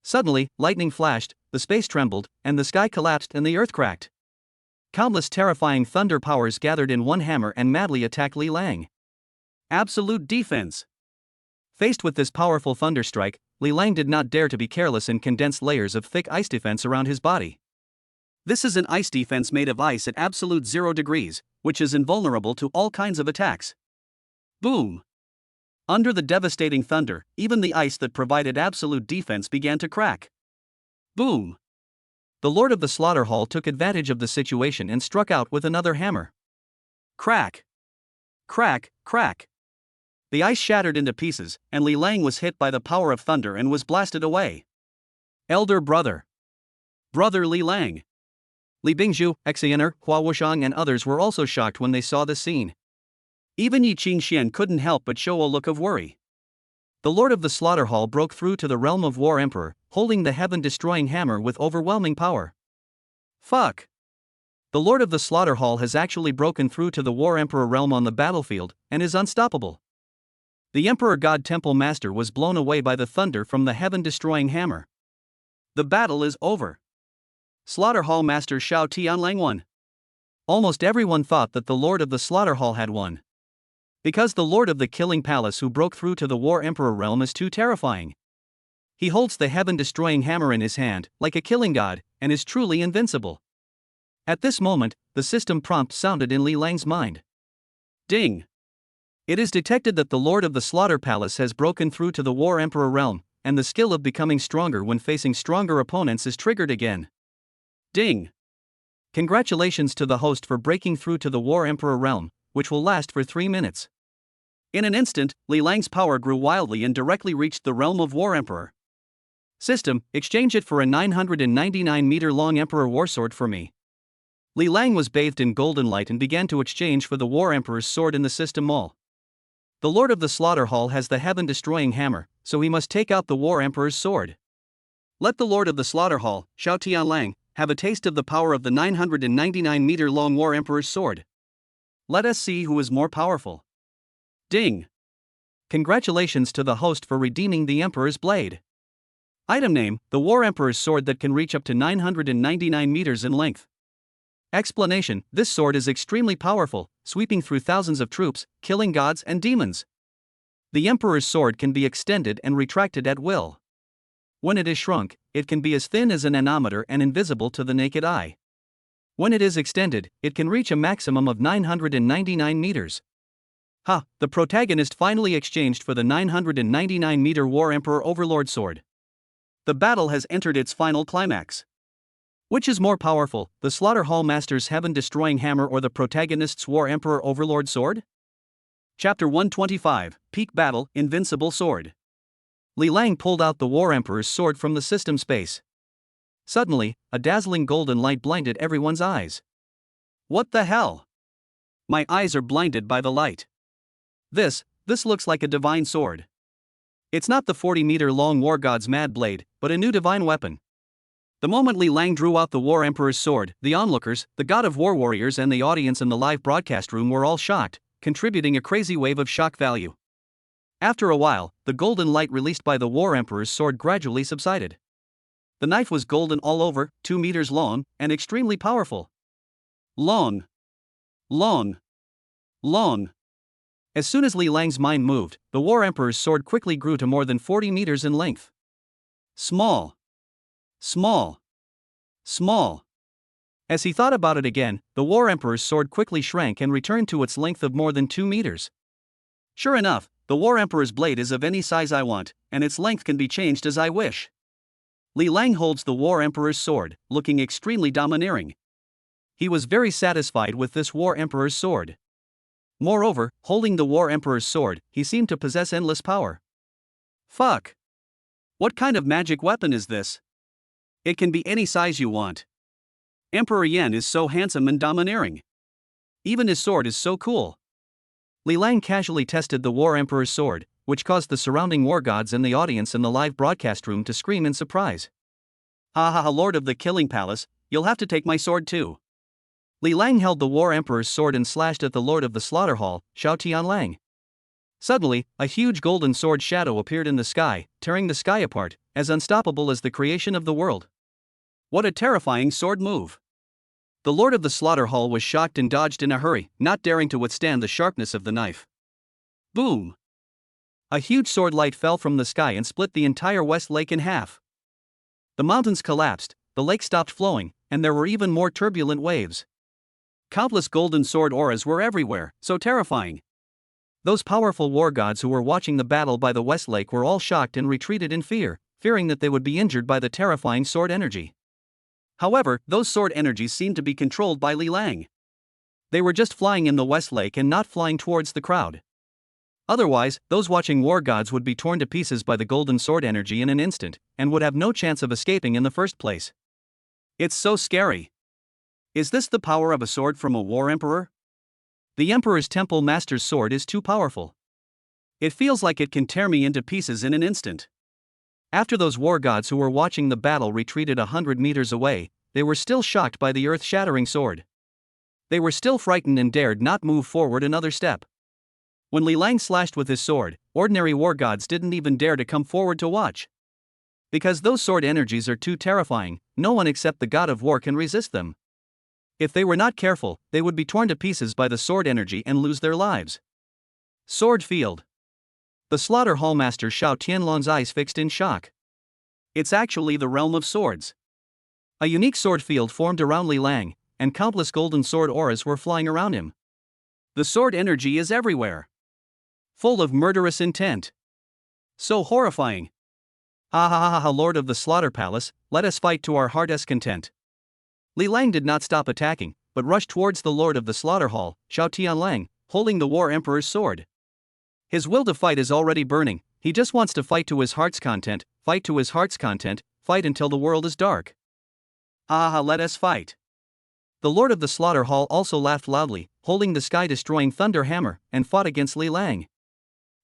Suddenly, lightning flashed, the space trembled, and the sky collapsed and the earth cracked. Countless terrifying thunder powers gathered in one hammer and madly attacked Li Lang. Absolute defense. Faced with this powerful thunder strike, Li Lang did not dare to be careless and condensed layers of thick ice defense around his body. This is an ice defense made of ice at absolute 0 degrees, which is invulnerable to all kinds of attacks. Boom! Under the devastating thunder, even the ice that provided absolute defense began to crack. Boom! The Lord of the Slaughter Hall took advantage of the situation and struck out with another hammer. Crack! Crack, crack! The ice shattered into pieces, and Li Lang was hit by the power of thunder and was blasted away. Elder brother. Brother Li Lang. Li Bingzhu, Xener, Hua Wushang and others were also shocked when they saw the scene. Even Yi Qingxian couldn't help but show a look of worry. The Lord of the Slaughter Hall broke through to the realm of War Emperor, holding the heaven-destroying hammer with overwhelming power. Fuck! The Lord of the Slaughter Hall has actually broken through to the War Emperor realm on the battlefield, and is unstoppable. The Emperor God Temple Master was blown away by the thunder from the heaven-destroying hammer. The battle is over. Slaughter Hall Master Xiao Tianlang won. Almost everyone thought that the Lord of the Slaughter Hall had won. Because the Lord of the Killing Palace who broke through to the War Emperor realm is too terrifying. He holds the heaven-destroying hammer in his hand, like a killing god, and is truly invincible. At this moment, the system prompt sounded in Li Lang's mind. Ding! It is detected that the Lord of the Slaughter Palace has broken through to the War Emperor realm, and the skill of becoming stronger when facing stronger opponents is triggered again. Ding! Congratulations to the host for breaking through to the War Emperor realm, which will last for 3 minutes. In an instant, Li Lang's power grew wildly and directly reached the realm of War Emperor. System, exchange it for a 999-meter-long Emperor Warsword for me. Li Lang was bathed in golden light and began to exchange for the War Emperor's sword in the system mall. The Lord of the Slaughter Hall has the heaven-destroying hammer, so he must take out the War Emperor's sword. Let the Lord of the Slaughter Hall, Xiao Tianlang, have a taste of the power of the 999-meter-long War Emperor's sword. Let us see who is more powerful. Ding! Congratulations to the host for redeeming the Emperor's blade. Item name: the War Emperor's sword that can reach up to 999 meters in length. Explanation: this sword is extremely powerful, sweeping through thousands of troops, killing gods and demons. The Emperor's sword can be extended and retracted at will. When it is shrunk, it can be as thin as an nanometer and invisible to the naked eye. When it is extended, it can reach a maximum of 999 meters. Ha! The protagonist finally exchanged for the 999-meter War Emperor Overlord sword. The battle has entered its final climax. Which is more powerful, the Slaughter Hall Master's heaven-destroying hammer or the protagonist's War Emperor Overlord sword? Chapter 125, Peak Battle, Invincible Sword. Li Lang pulled out the War Emperor's sword from the system space. Suddenly, a dazzling golden light blinded everyone's eyes. What the hell? My eyes are blinded by the light. This looks like a divine sword. It's not the 40-meter-long War God's Mad Blade, but a new divine weapon. The moment Li Lang drew out the War Emperor's sword, the onlookers, the God of War warriors and the audience in the live broadcast room were all shocked, contributing a crazy wave of shock value. After a while, the golden light released by the War Emperor's sword gradually subsided. The knife was golden all over, 2 meters long, and extremely powerful. Long. As soon as Li Lang's mind moved, the War Emperor's sword quickly grew to more than 40 meters in length. Small. As he thought about it again, the War Emperor's sword quickly shrank and returned to its length of more than 2 meters. Sure enough, the War Emperor's blade is of any size I want, and its length can be changed as I wish. Li Lang holds the War Emperor's sword, looking extremely domineering. He was very satisfied with this War Emperor's sword. Moreover, holding the War Emperor's sword, he seemed to possess endless power. Fuck! What kind of magic weapon is this? It can be any size you want. Emperor Yan is so handsome and domineering. Even his sword is so cool. Li Lang casually tested the War Emperor's sword, which caused the surrounding war gods and the audience in the live broadcast room to scream in surprise. Ha ha ha, Lord of the Killing Palace, you'll have to take my sword too. Li Lang held the War Emperor's sword and slashed at the Lord of the Slaughter Hall, Xiao Tianlang. Suddenly, a huge golden sword shadow appeared in the sky, tearing the sky apart, as unstoppable as the creation of the world. What a terrifying sword move! The Lord of the Slaughter Hall was shocked and dodged in a hurry, not daring to withstand the sharpness of the knife. Boom! A huge sword light fell from the sky and split the entire West Lake in half. The mountains collapsed, the lake stopped flowing, and there were even more turbulent waves. Countless golden sword auras were everywhere, so terrifying. Those powerful war gods who were watching the battle by the West Lake were all shocked and retreated in fear, fearing that they would be injured by the terrifying sword energy. However, those sword energies seemed to be controlled by Li Lang. They were just flying in the West Lake and not flying towards the crowd. Otherwise, those watching war gods would be torn to pieces by the golden sword energy in an instant, and would have no chance of escaping in the first place. It's so scary. Is this the power of a sword from a war emperor? The Emperor's Temple Master's sword is too powerful. It feels like it can tear me into pieces in an instant. After those war gods who were watching the battle retreated 100 meters away, they were still shocked by the earth-shattering sword. They were still frightened and dared not move forward another step. When Li Lang slashed with his sword, ordinary war gods didn't even dare to come forward to watch. Because those sword energies are too terrifying, no one except the God of War can resist them. If they were not careful, they would be torn to pieces by the sword energy and lose their lives. Sword field. The Slaughter Hall Master Xiao Tianlong's eyes fixed in shock. It's actually the realm of swords. A unique sword field formed around Li Lang, and countless golden sword auras were flying around him. The sword energy is everywhere. Full of murderous intent. So horrifying. Ha ha ha ha, Lord of the Slaughter Palace, let us fight to our heart's content. Li Lang did not stop attacking, but rushed towards the Lord of the Slaughter Hall, Xiao Tianlang, holding the War Emperor's sword. His will to fight is already burning, he just wants to fight to his heart's content, fight to his heart's content, fight until the world is dark. Ha ha, let us fight. The Lord of the Slaughter Hall also laughed loudly, holding the sky-destroying thunder hammer, and fought against Li Lang.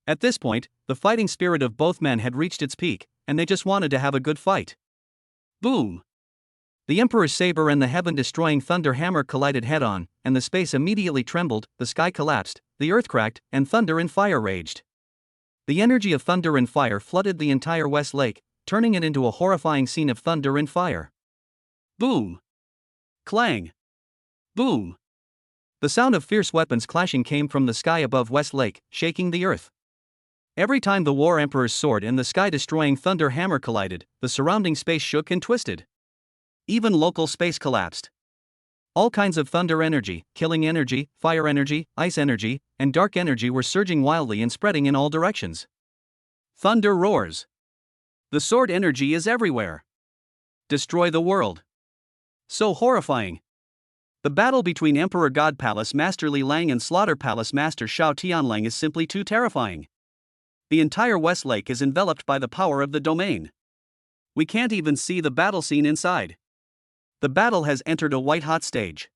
At this point, the fighting spirit of both men had reached its peak, and they just wanted to have a good fight. Boom! The Emperor's saber and the heaven-destroying thunder hammer collided head-on, and the space immediately trembled, the sky collapsed, the earth cracked, and thunder and fire raged. The energy of thunder and fire flooded the entire West Lake, turning it into a horrifying scene of thunder and fire. Boom! Clang! Boom! The sound of fierce weapons clashing came from the sky above West Lake, shaking the earth. Every time the War Emperor's sword and the sky-destroying thunder hammer collided, the surrounding space shook and twisted. Even local space collapsed. All kinds of thunder energy, killing energy, fire energy, ice energy, and dark energy were surging wildly and spreading in all directions. Thunder roars. The sword energy is everywhere. Destroy the world. So horrifying. The battle between Emperor God Palace Master Li Lang and Slaughter Palace Master Shao Tianlang is simply too terrifying. The entire West Lake is enveloped by the power of the domain. We can't even see the battle scene inside. The battle has entered a white-hot stage.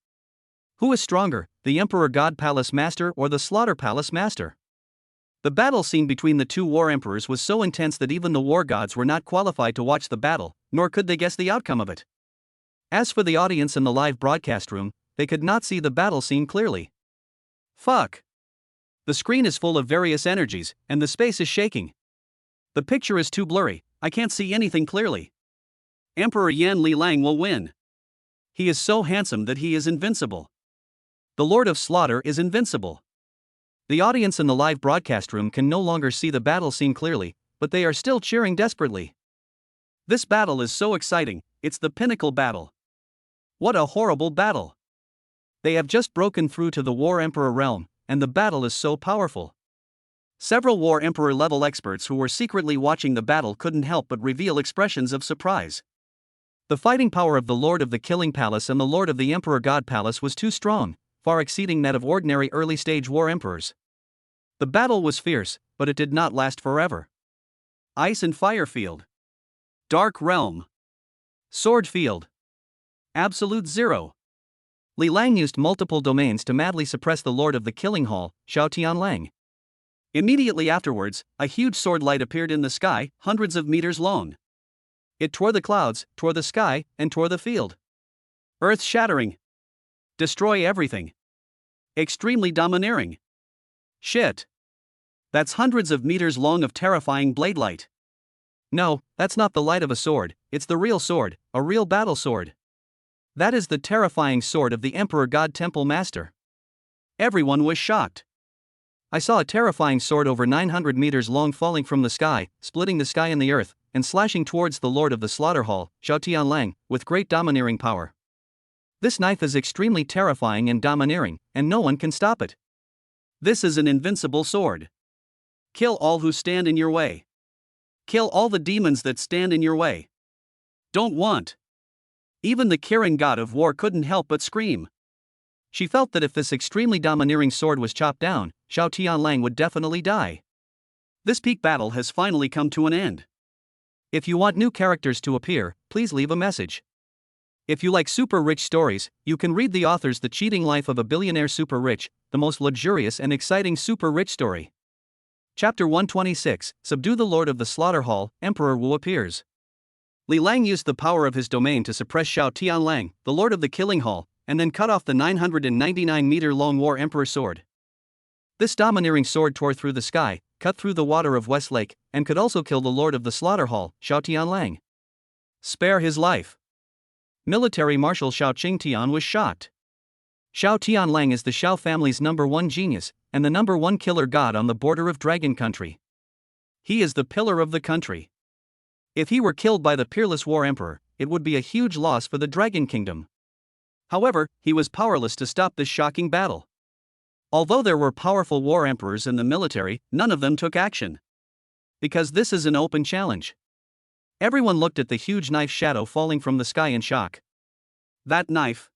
Who is stronger, the Emperor God Palace Master or the Slaughter Palace Master? The battle scene between the two war emperors was so intense that even the war gods were not qualified to watch the battle, nor could they guess the outcome of it. As for the audience in the live broadcast room, they could not see the battle scene clearly. Fuck! The screen is full of various energies, and the space is shaking. The picture is too blurry, I can't see anything clearly. Emperor Yan Li Lang will win. He is so handsome that he is invincible. The Lord of Slaughter is invincible. The audience in the live broadcast room can no longer see the battle scene clearly, but they are still cheering desperately. This battle is so exciting, it's the pinnacle battle. What a horrible battle! They have just broken through to the War Emperor realm, and the battle is so powerful. Several War Emperor level experts who were secretly watching the battle couldn't help but reveal expressions of surprise. The fighting power of the Lord of the Killing Palace and the Lord of the Emperor God Palace was too strong, far exceeding that of ordinary early-stage war emperors. The battle was fierce, but it did not last forever. Ice and Fire Field. Dark Realm. Sword Field. Absolute Zero. Li Lang used multiple domains to madly suppress the Lord of the Killing Hall, Shao Tianlang. Immediately afterwards, a huge sword light appeared in the sky, hundreds of meters long. It tore the clouds, tore the sky, and tore the field. Earth-shattering. Destroy everything. Extremely domineering. Shit. That's hundreds of meters long of terrifying blade light. No, that's not the light of a sword, it's the real sword, a real battle sword. That is the terrifying sword of the Emperor God Temple Master. Everyone was shocked. I saw a terrifying sword over 900 meters long falling from the sky, splitting the sky and the earth, and slashing towards the Lord of the Slaughter Hall, Shao Tianlang, with great domineering power. This knife is extremely terrifying and domineering, and no one can stop it. This is an invincible sword. Kill all who stand in your way. Kill all the demons that stand in your way. Don't want. Even the Kirin god of war couldn't help but scream. She felt that if this extremely domineering sword was chopped down, Shao Tianlang would definitely die. This peak battle has finally come to an end. If you want new characters to appear, please leave a message. If you like super rich stories, you can read the author's The Cheating Life of a Billionaire Super Rich, the most luxurious and exciting super rich story. Chapter 126, Subdue the Lord of the Slaughter Hall, Emperor Wu appears. Li Lang used the power of his domain to suppress Shao Tianlang, the Lord of the Killing Hall, and then cut off the 999-meter-long War Emperor sword. This domineering sword tore through the sky, cut through the water of West Lake, and could also kill the Lord of the Slaughter Hall, Shao Tianlang. Spare his life. Military Marshal Shao Qingtian was shocked. Shao Tianlang is the Shao family's #1 genius, and the #1 killer god on the border of Dragon Country. He is the pillar of the country. If he were killed by the peerless War Emperor, it would be a huge loss for the Dragon Kingdom. However, he was powerless to stop this shocking battle. Although there were powerful war emperors in the military, none of them took action. Because this is an open challenge. Everyone looked at the huge knife shadow falling from the sky in shock. That knife.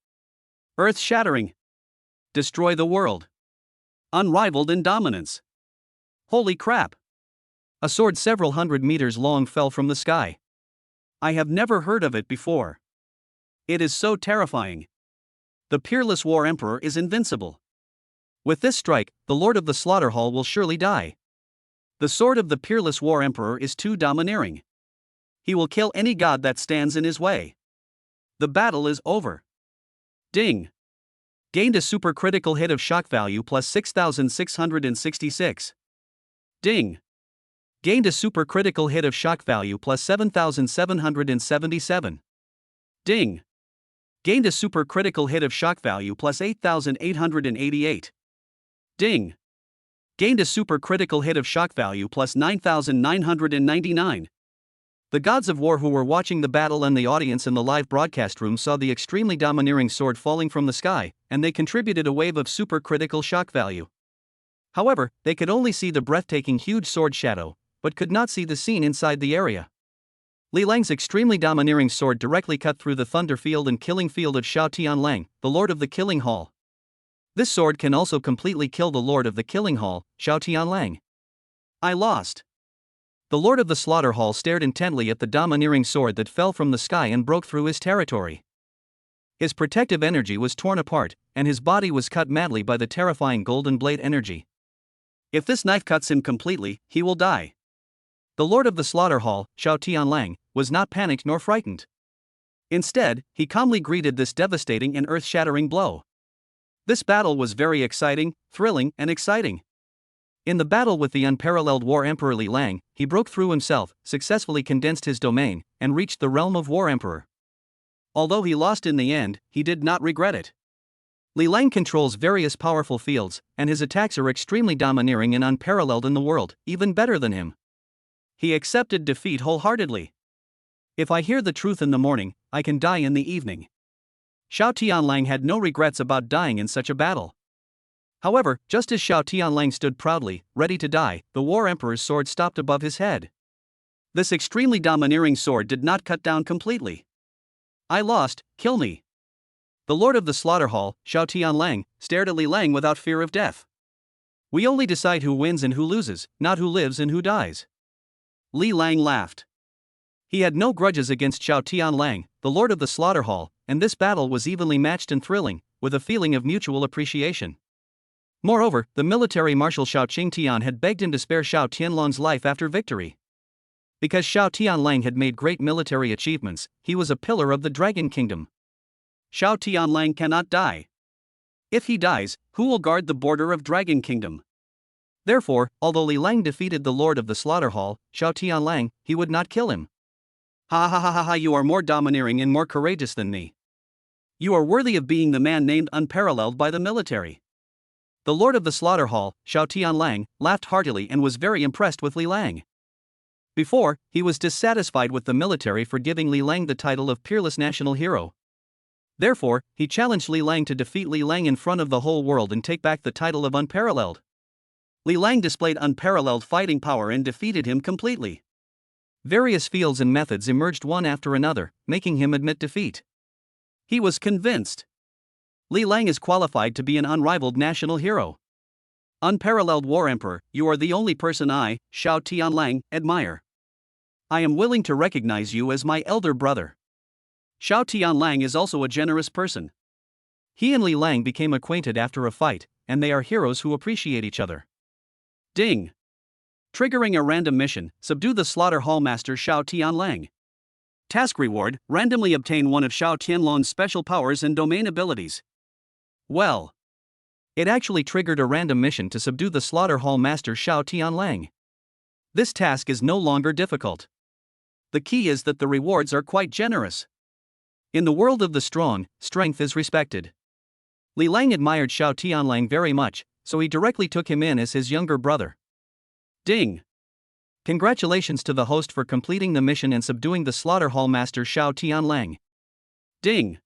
Earth-shattering. Destroy the world. Unrivaled in dominance. Holy crap. A sword several hundred meters long fell from the sky. I have never heard of it before. It is so terrifying. The peerless War Emperor is invincible. With this strike, the Lord of the Slaughter Hall will surely die. The sword of the peerless War Emperor is too domineering. He will kill any god that stands in his way. The battle is over. Ding. Gained a super critical hit of shock value plus 6,666. Ding. Gained a super critical hit of shock value plus 7,777. Ding. Gained a super critical hit of shock value plus 8,888. Ding. Gained a super critical hit of shock value plus 9,999. The gods of war who were watching the battle and the audience in the live broadcast room saw the extremely domineering sword falling from the sky, and they contributed a wave of super critical shock value. However, they could only see the breathtaking huge sword shadow, but could not see the scene inside the area. Li Lang's extremely domineering sword directly cut through the thunder field and killing field of Shao Tianlang, the Lord of the Killing Hall. This sword can also completely kill the Lord of the Killing Hall, Shao Tianlang. I lost. The Lord of the Slaughter Hall stared intently at the domineering sword that fell from the sky and broke through his territory. His protective energy was torn apart, and his body was cut madly by the terrifying golden blade energy. If this knife cuts him completely, he will die. The Lord of the Slaughter Hall, Shao Tianlang, was not panicked nor frightened. Instead, he calmly greeted this devastating and earth-shattering blow. This battle was very exciting, thrilling, and exciting. In the battle with the unparalleled War Emperor Li Lang, he broke through himself, successfully condensed his domain, and reached the realm of War Emperor. Although he lost in the end, he did not regret it. Li Lang controls various powerful fields, and his attacks are extremely domineering and unparalleled in the world, even better than him. He accepted defeat wholeheartedly. If I hear the truth in the morning, I can die in the evening. Shao Tianlang had no regrets about dying in such a battle. However, just as Shao Tianlang stood proudly, ready to die, the War Emperor's sword stopped above his head. This extremely domineering sword did not cut down completely. I lost, kill me. The Lord of the Slaughter Hall, Shao Tianlang, stared at Li Lang without fear of death. We only decide who wins and who loses, not who lives and who dies. Li Lang laughed. He had no grudges against Shao Tianlang, the Lord of the Slaughter Hall, and this battle was evenly matched and thrilling, with a feeling of mutual appreciation. Moreover, the military marshal Shao Qingtian had begged him to spare Shao Tianlang's life after victory. Because Shao Tianlang had made great military achievements, he was a pillar of the Dragon Kingdom. Shao Tianlang cannot die. If he dies, who will guard the border of Dragon Kingdom? Therefore, although Li Lang defeated the Lord of the Slaughter Hall, Shao Tianlang, he would not kill him. Ha ha ha ha ha, you are more domineering and more courageous than me. You are worthy of being the man named unparalleled by the military. The Lord of the Slaughter Hall, Shao Tianlang, laughed heartily and was very impressed with Li Lang. Before, he was dissatisfied with the military for giving Li Lang the title of peerless national hero. Therefore, he challenged Li Lang to defeat Li Lang in front of the whole world and take back the title of unparalleled. Li Lang displayed unparalleled fighting power and defeated him completely. Various fields and methods emerged one after another, making him admit defeat. He was convinced. Li Lang is qualified to be an unrivaled national hero. Unparalleled War Emperor, you are the only person I, Shao Tianlang, admire. I am willing to recognize you as my elder brother. Shao Tianlang is also a generous person. He and Li Lang became acquainted after a fight, and they are heroes who appreciate each other. Ding. Triggering a random mission, subdue the Slaughter Hall Master Shao Tianlang. Task reward, randomly obtain one of Shao Tianlang's special powers and domain abilities. Well. It actually triggered a random mission to subdue the Slaughter Hall Master Shao Tianlang. This task is no longer difficult. The key is that the rewards are quite generous. In the world of the strong, strength is respected. Li Lang admired Shao Tianlang very much, so he directly took him in as his younger brother. Ding! Congratulations to the host for completing the mission and subduing the Slaughter Hall Master Shao Tianlang. Ding!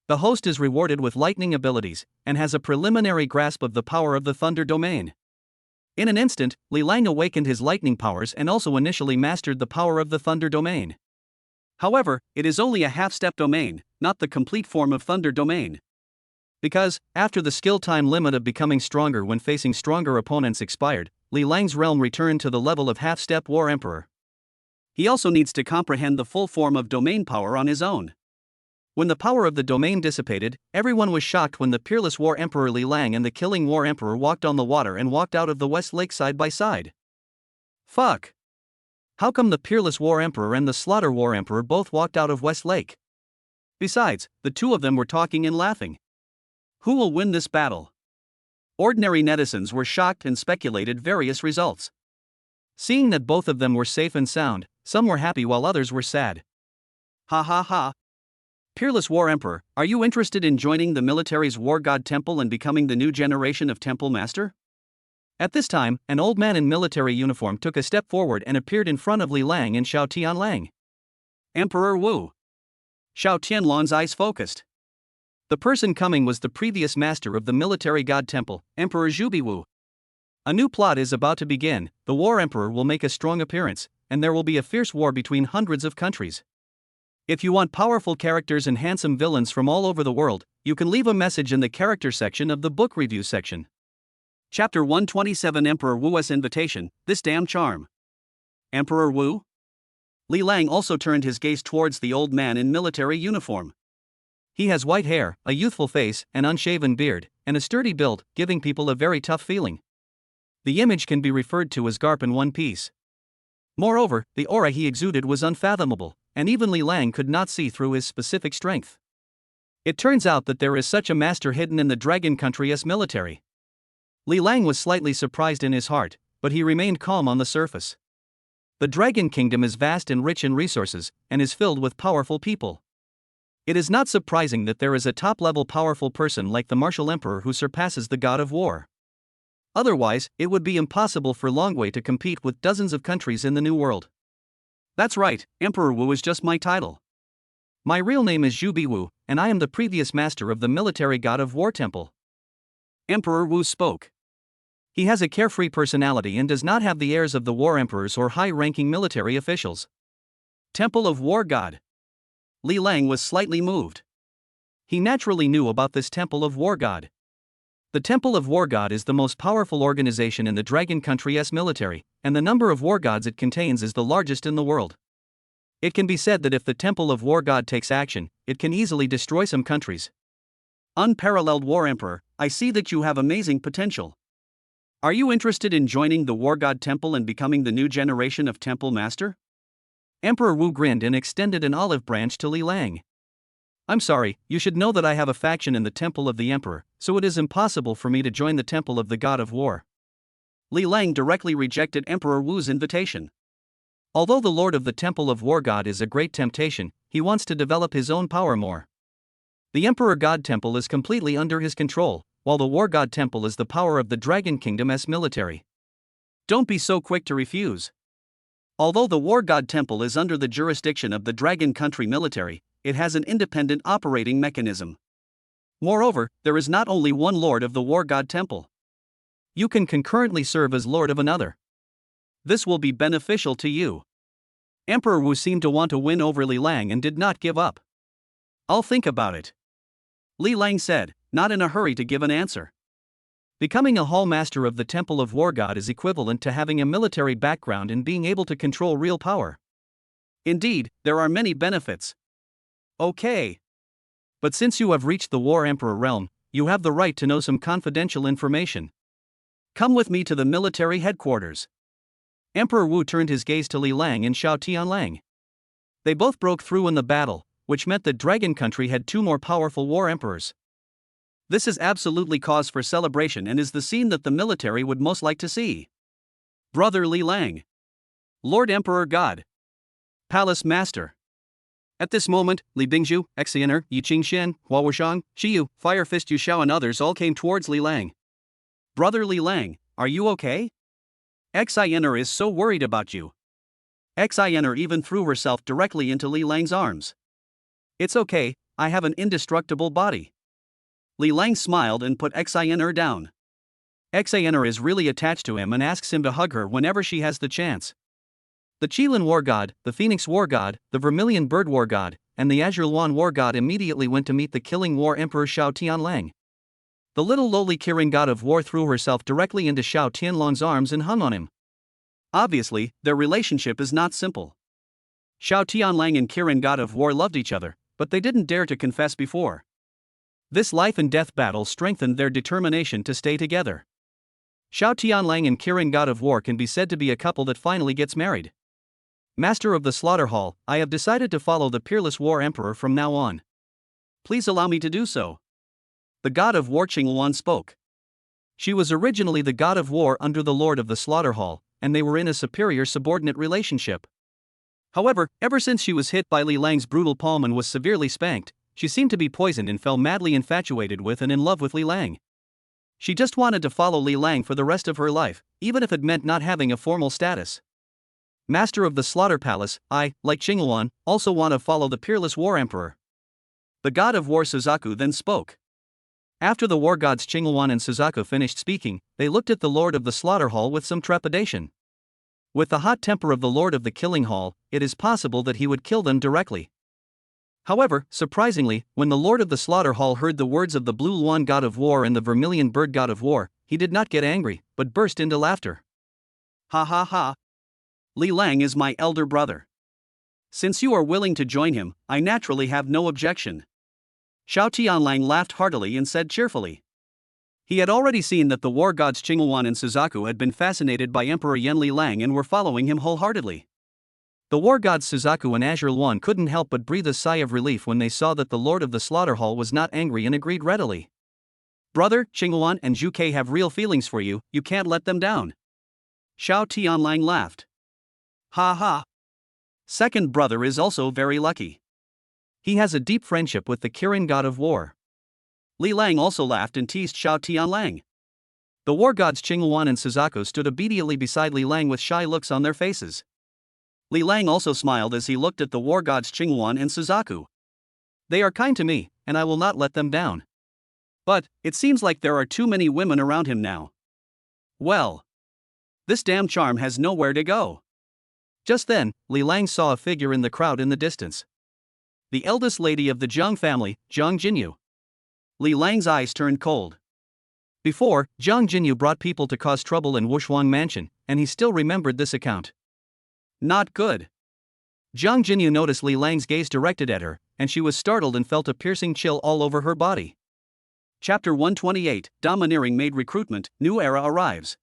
The host is rewarded with lightning abilities, and has a preliminary grasp of the power of the Thunder Domain. In an instant, Li Lang awakened his lightning powers and also initially mastered the power of the Thunder Domain. However, it is only a half-step domain, not the complete form of Thunder Domain. Because, after the skill time limit of becoming stronger when facing stronger opponents expired, Li Lang's realm returned to the level of half-step War Emperor. He also needs to comprehend the full form of domain power on his own. When the power of the domain dissipated, everyone was shocked when the peerless War Emperor Li Lang and the killing War Emperor walked on the water and walked out of the West Lake side by side. Fuck! How come the peerless War Emperor and the Slaughter War Emperor both walked out of West Lake? Besides, the two of them were talking and laughing. Who will win this battle? Ordinary netizens were shocked and speculated various results. Seeing that both of them were safe and sound, some were happy while others were sad. Ha ha ha. Peerless War Emperor, are you interested in joining the military's War God Temple and becoming the new generation of Temple Master? At this time, an old man in military uniform took a step forward and appeared in front of Li Lang and Xiao Tianlang. Emperor Wu. Xiao Tianlang's eyes focused. The person coming was the previous master of the military god temple, Emperor Zhubi Wu. A new plot is about to begin. The War Emperor will make a strong appearance, and there will be a fierce war between hundreds of countries. If you want powerful characters and handsome villains from all over the world, you can leave a message in the character section of the book review section. Chapter 127 Emperor Wu's Invitation, This Damn Charm. Emperor Wu? Li Lang also turned his gaze towards the old man in military uniform. He has white hair, a youthful face, an unshaven beard, and a sturdy build, giving people a very tough feeling. The image can be referred to as Garp in one piece. Moreover, the aura he exuded was unfathomable, and even Li Lang could not see through his specific strength. It turns out that there is such a master hidden in the Dragon Country as military. Li Lang was slightly surprised in his heart, but he remained calm on the surface. The Dragon Kingdom is vast and rich in resources, and is filled with powerful people. It is not surprising that there is a top-level powerful person like the Martial Emperor who surpasses the God of War. Otherwise, it would be impossible for Longwei to compete with dozens of countries in the New World. That's right, Emperor Wu is just my title. My real name is Zhubi Wu, and I am the previous master of the military God of War Temple. Emperor Wu spoke. He has a carefree personality and does not have the airs of the war emperors or high-ranking military officials. Temple of War God. Li Lang was slightly moved. He naturally knew about this Temple of War God. The Temple of War God is the most powerful organization in the Dragon Country's military, and the number of war gods it contains is the largest in the world. It can be said that if the Temple of War God takes action, it can easily destroy some countries. Unparalleled War Emperor, I see that you have amazing potential. Are you interested in joining the War God Temple and becoming the new generation of Temple Master? Emperor Wu grinned and extended an olive branch to Li Lang. I'm sorry, you should know that I have a faction in the Temple of the Emperor, so it is impossible for me to join the Temple of the God of War. Li Lang directly rejected Emperor Wu's invitation. Although the Lord of the Temple of War God is a great temptation, he wants to develop his own power more. The Emperor God Temple is completely under his control, while the War God Temple is the power of the Dragon Kingdom's military. Don't be so quick to refuse. Although the War God Temple is under the jurisdiction of the Dragon Country military, it has an independent operating mechanism. Moreover, there is not only one Lord of the War God Temple. You can concurrently serve as Lord of another. This will be beneficial to you. Emperor Wu seemed to want to win over Li Lang and did not give up. I'll think about it. Li Lang said, not in a hurry to give an answer. Becoming a Hall Master of the Temple of War God is equivalent to having a military background and being able to control real power. Indeed, there are many benefits. Okay. But since you have reached the War Emperor realm, you have the right to know some confidential information. Come with me to the military headquarters. Emperor Wu turned his gaze to Li Lang and Xiao Tianlang. They both broke through in the battle, which meant that Dragon Country had two more powerful war emperors. This is absolutely cause for celebration and is the scene that the military would most like to see. Brother Li Lang. Lord Emperor God. Palace Master. At this moment, Li Bingzhu, Xener, Yi Qingxian, Hua Wushang, Shiyu, Fire Fist Yu Xiao and others all came towards Li Lang. Brother Li Lang, are you okay? Xener is so worried about you. Xener even threw herself directly into Li Lang's arms. It's okay, I have an indestructible body. Li Lang smiled and put Xener down. Xener is really attached to him and asks him to hug her whenever she has the chance. The Qilin War God, the Phoenix War God, the Vermilion Bird War God, and the Azure Luan War God immediately went to meet the Killing War Emperor Xiao Tianlang. The little lowly Kirin God of War threw herself directly into Xiao Tianlang's arms and hung on him. Obviously, their relationship is not simple. Xiao Tianlang and Kirin God of War loved each other, but they didn't dare to confess before. This life and death battle strengthened their determination to stay together. Xiao Tianlang and Kirin God of War can be said to be a couple that finally gets married. Master of the Slaughter Hall, I have decided to follow the Peerless War Emperor from now on. Please allow me to do so. The God of War Qingluan spoke. She was originally the God of War under the Lord of the Slaughter Hall, and they were in a superior-subordinate relationship. However, ever since she was hit by Li Lang's brutal palm and was severely spanked, she seemed to be poisoned and fell madly infatuated with and in love with Li Lang. She just wanted to follow Li Lang for the rest of her life, even if it meant not having a formal status. Master of the Slaughter Palace, I, like Qingluan, also want to follow the peerless War Emperor. The god of war Suzaku then spoke. After the war gods Qingluan and Suzaku finished speaking, they looked at the Lord of the Slaughter Hall with some trepidation. With the hot temper of the Lord of the Killing Hall, it is possible that he would kill them directly. However, surprisingly, when the Lord of the Slaughter Hall heard the words of the Blue Luan god of war and the Vermilion bird god of war, he did not get angry, but burst into laughter. Ha ha ha! Li Lang is my elder brother. Since you are willing to join him, I naturally have no objection. Xiao Tianlang laughed heartily and said cheerfully. He had already seen that the war gods Qingluan and Suzaku had been fascinated by Emperor Yan Li Lang and were following him wholeheartedly. The war gods Suzaku and Azure Luan couldn't help but breathe a sigh of relief when they saw that the Lord of the Slaughter Hall was not angry and agreed readily. Brother, Qingluan and Zhu Ke have real feelings for you, you can't let them down. Xiao Tianlang laughed. Ha ha! Second brother is also very lucky. He has a deep friendship with the Kirin god of war. Li Lang also laughed and teased Xiao Tianlang. The war gods Qingluan and Suzaku stood obediently beside Li Lang with shy looks on their faces. Li Lang also smiled as he looked at the war gods Qingluan and Suzaku. They are kind to me, and I will not let them down. But, it seems like there are too many women around him now. Well, this damn charm has nowhere to go. Just then, Li Lang saw a figure in the crowd in the distance. The eldest lady of the Zhang family, Zhang Jinyu. Li Lang's eyes turned cold. Before, Zhang Jinyu brought people to cause trouble in Wushuang Mansion, and he still remembered this account. Not good. Zhang Jinyu noticed Li Lang's gaze directed at her, and she was startled and felt a piercing chill all over her body. Chapter 128, Domineering Maid Recruitment, New Era Arrives.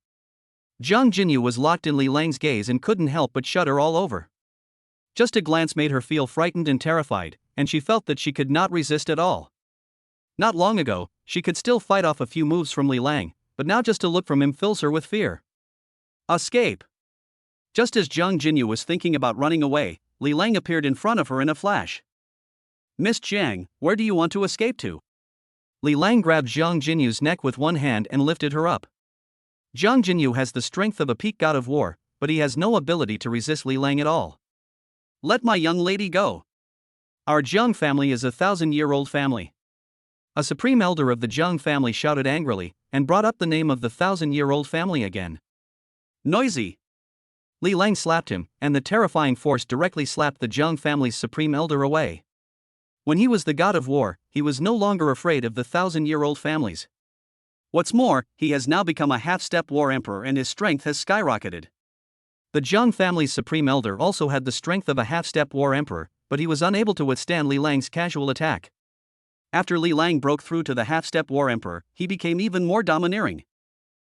Zhang Jinyu was locked in Li Lang's gaze and couldn't help but shudder all over. Just a glance made her feel frightened and terrified, and she felt that she could not resist at all. Not long ago, she could still fight off a few moves from Li Lang, but now just to look from him fills her with fear. Escape! Just as Zhang Jinyu was thinking about running away, Li Lang appeared in front of her in a flash. Miss Jiang, where do you want to escape to? Li Lang grabbed Zhang Jinyu's neck with one hand and lifted her up. Zhang Jinyu has the strength of a peak god of war, but he has no ability to resist Li Lang at all. Let my young lady go. Our Zhang family is a 1,000-year-old family. A supreme elder of the Zhang family shouted angrily, and brought up the name of the 1,000-year-old family again. Noisy! Li Lang slapped him, and the terrifying force directly slapped the Zhang family's supreme elder away. When he was the god of war, he was no longer afraid of the 1,000-year-old families. What's more, he has now become a half-step war emperor and his strength has skyrocketed. The Zhang family's supreme elder also had the strength of a half-step war emperor, but he was unable to withstand Li Lang's casual attack. After Li Lang broke through to the half-step war emperor, he became even more domineering.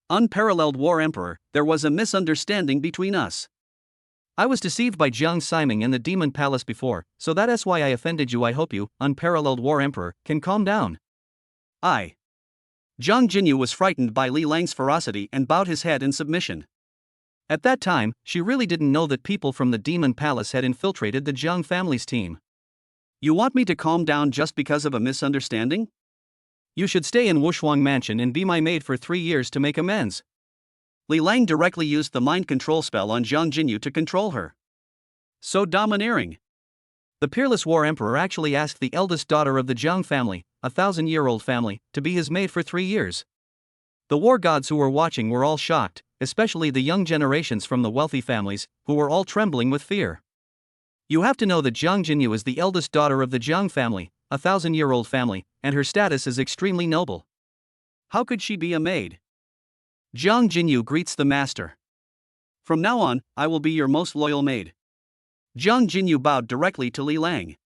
Unparalleled war emperor, there was a misunderstanding between us. I was deceived by Jiang Siming in the Demon Palace before, so that's why I offended you. I hope you, unparalleled war emperor, can calm down. Zhang Jinyu was frightened by Li Lang's ferocity and bowed his head in submission. At that time, she really didn't know that people from the Demon Palace had infiltrated the Zhang family's team. You want me to calm down just because of a misunderstanding? You should stay in Wushuang Mansion and be my maid for 3 years to make amends. Li Lang directly used the mind control spell on Zhang Jinyu to control her. So domineering. The peerless war emperor actually asked the eldest daughter of the Zhang family, a 1,000-year-old family, to be his maid for 3 years. The war gods who were watching were all shocked, especially the young generations from the wealthy families, who were all trembling with fear. You have to know that Zhang Jinyu is the eldest daughter of the Zhang family, a 1,000-year-old family, and her status is extremely noble. How could she be a maid? Zhang Jinyu greets the master. From now on, I will be your most loyal maid. Zhang Jinyu bowed directly to Li Lang.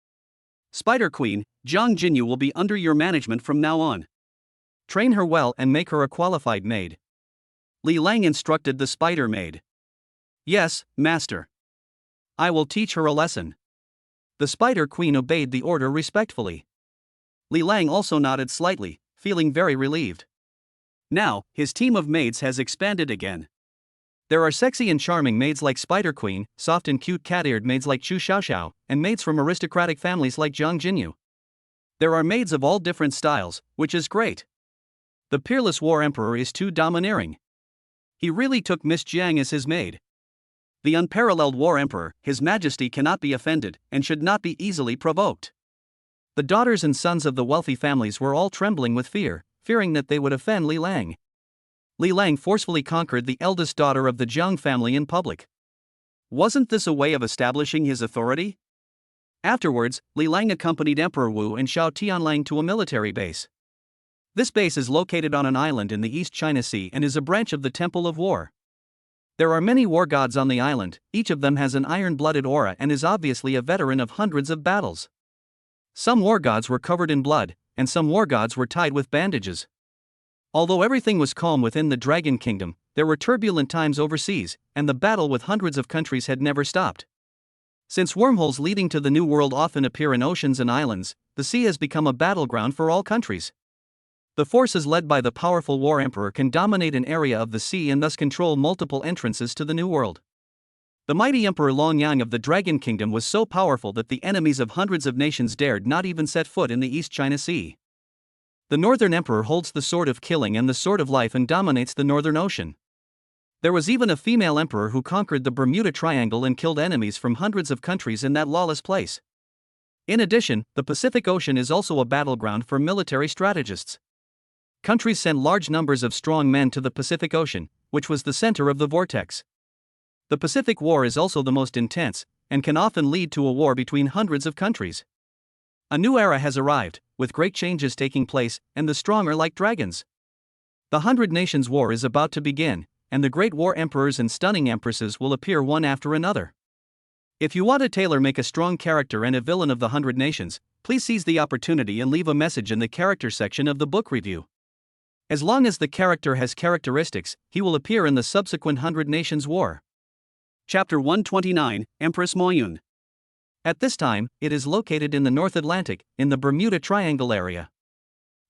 Spider Queen, Zhang Jinyu will be under your management from now on. Train her well and make her a qualified maid. Li Lang instructed the spider maid. Yes, master. I will teach her a lesson. The Spider Queen obeyed the order respectfully. Li Lang also nodded slightly, feeling very relieved. Now, his team of maids has expanded again. There are sexy and charming maids like Spider Queen, soft and cute cat-eared maids like Chu Xiaoxiao, and maids from aristocratic families like Jiang Jinyu. There are maids of all different styles, which is great. The peerless war emperor is too domineering. He really took Miss Jiang as his maid. The unparalleled war emperor, his majesty cannot be offended, and should not be easily provoked. The daughters and sons of the wealthy families were all trembling with fear, fearing that they would offend Li Lang. Li Lang forcefully conquered the eldest daughter of the Jiang family in public. Wasn't this a way of establishing his authority? Afterwards, Li Lang accompanied Emperor Wu and Xiao Tianlang to a military base. This base is located on an island in the East China Sea and is a branch of the Temple of War. There are many war gods on the island, each of them has an iron-blooded aura and is obviously a veteran of hundreds of battles. Some war gods were covered in blood, and some war gods were tied with bandages. Although everything was calm within the Dragon Kingdom, there were turbulent times overseas, and the battle with hundreds of countries had never stopped. Since wormholes leading to the New World often appear in oceans and islands, the sea has become a battleground for all countries. The forces led by the powerful war emperor can dominate an area of the sea and thus control multiple entrances to the New World. The mighty Emperor Longyang of the Dragon Kingdom was so powerful that the enemies of hundreds of nations dared not even set foot in the East China Sea. The Northern Emperor holds the sword of killing and the sword of life and dominates the Northern Ocean. There was even a female emperor who conquered the Bermuda Triangle and killed enemies from hundreds of countries in that lawless place. In addition, the Pacific Ocean is also a battleground for military strategists. Countries sent large numbers of strong men to the Pacific Ocean, which was the center of the vortex. The Pacific War is also the most intense, and can often lead to a war between hundreds of countries. A new era has arrived, with great changes taking place, and the strong are like dragons. The 100 Nations War is about to begin, and the great war emperors and stunning empresses will appear one after another. If you want to tailor-make a strong character and a villain of the 100 Nations, please seize the opportunity and leave a message in the character section of the book review. As long as the character has characteristics, he will appear in the subsequent 100 Nations War. Chapter 129, Empress Moyun. At this time, it is located in the North Atlantic, in the Bermuda Triangle area.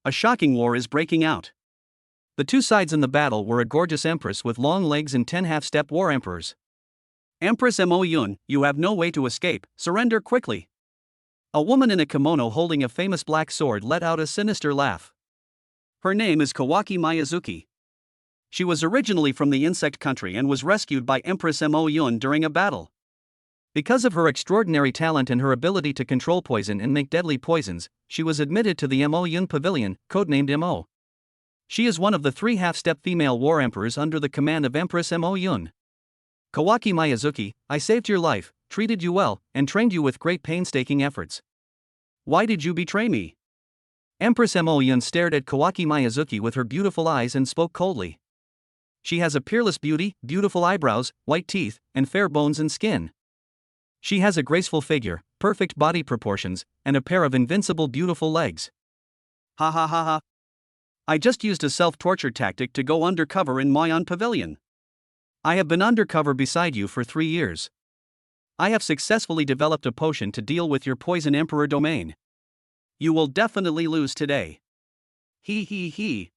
A shocking war is breaking out. The two sides in the battle were a gorgeous empress with long legs and 10 half-step war emperors. Empress Moyun, you have no way to escape, surrender quickly. A woman in a kimono holding a famous black sword let out a sinister laugh. Her name is Kawaki Miyazuki. She was originally from the insect country and was rescued by Empress Moyun during a battle. Because of her extraordinary talent and her ability to control poison and make deadly poisons, she was admitted to the Moyun Pavilion, codenamed Mo. She is one of the 3 half-step female war emperors under the command of Empress Moyun. Kawaki Miyazuki, I saved your life, treated you well, and trained you with great painstaking efforts. Why did you betray me? Empress Moyun stared at Kawaki Miyazuki with her beautiful eyes and spoke coldly. She has a peerless beauty, beautiful eyebrows, white teeth, and fair bones and skin. She has a graceful figure, perfect body proportions, and a pair of invincible beautiful legs. Ha ha ha ha. I just used a self-torture tactic to go undercover in Moyun Pavilion. I have been undercover beside you for 3 years. I have successfully developed a potion to deal with your poison emperor domain. You will definitely lose today. He.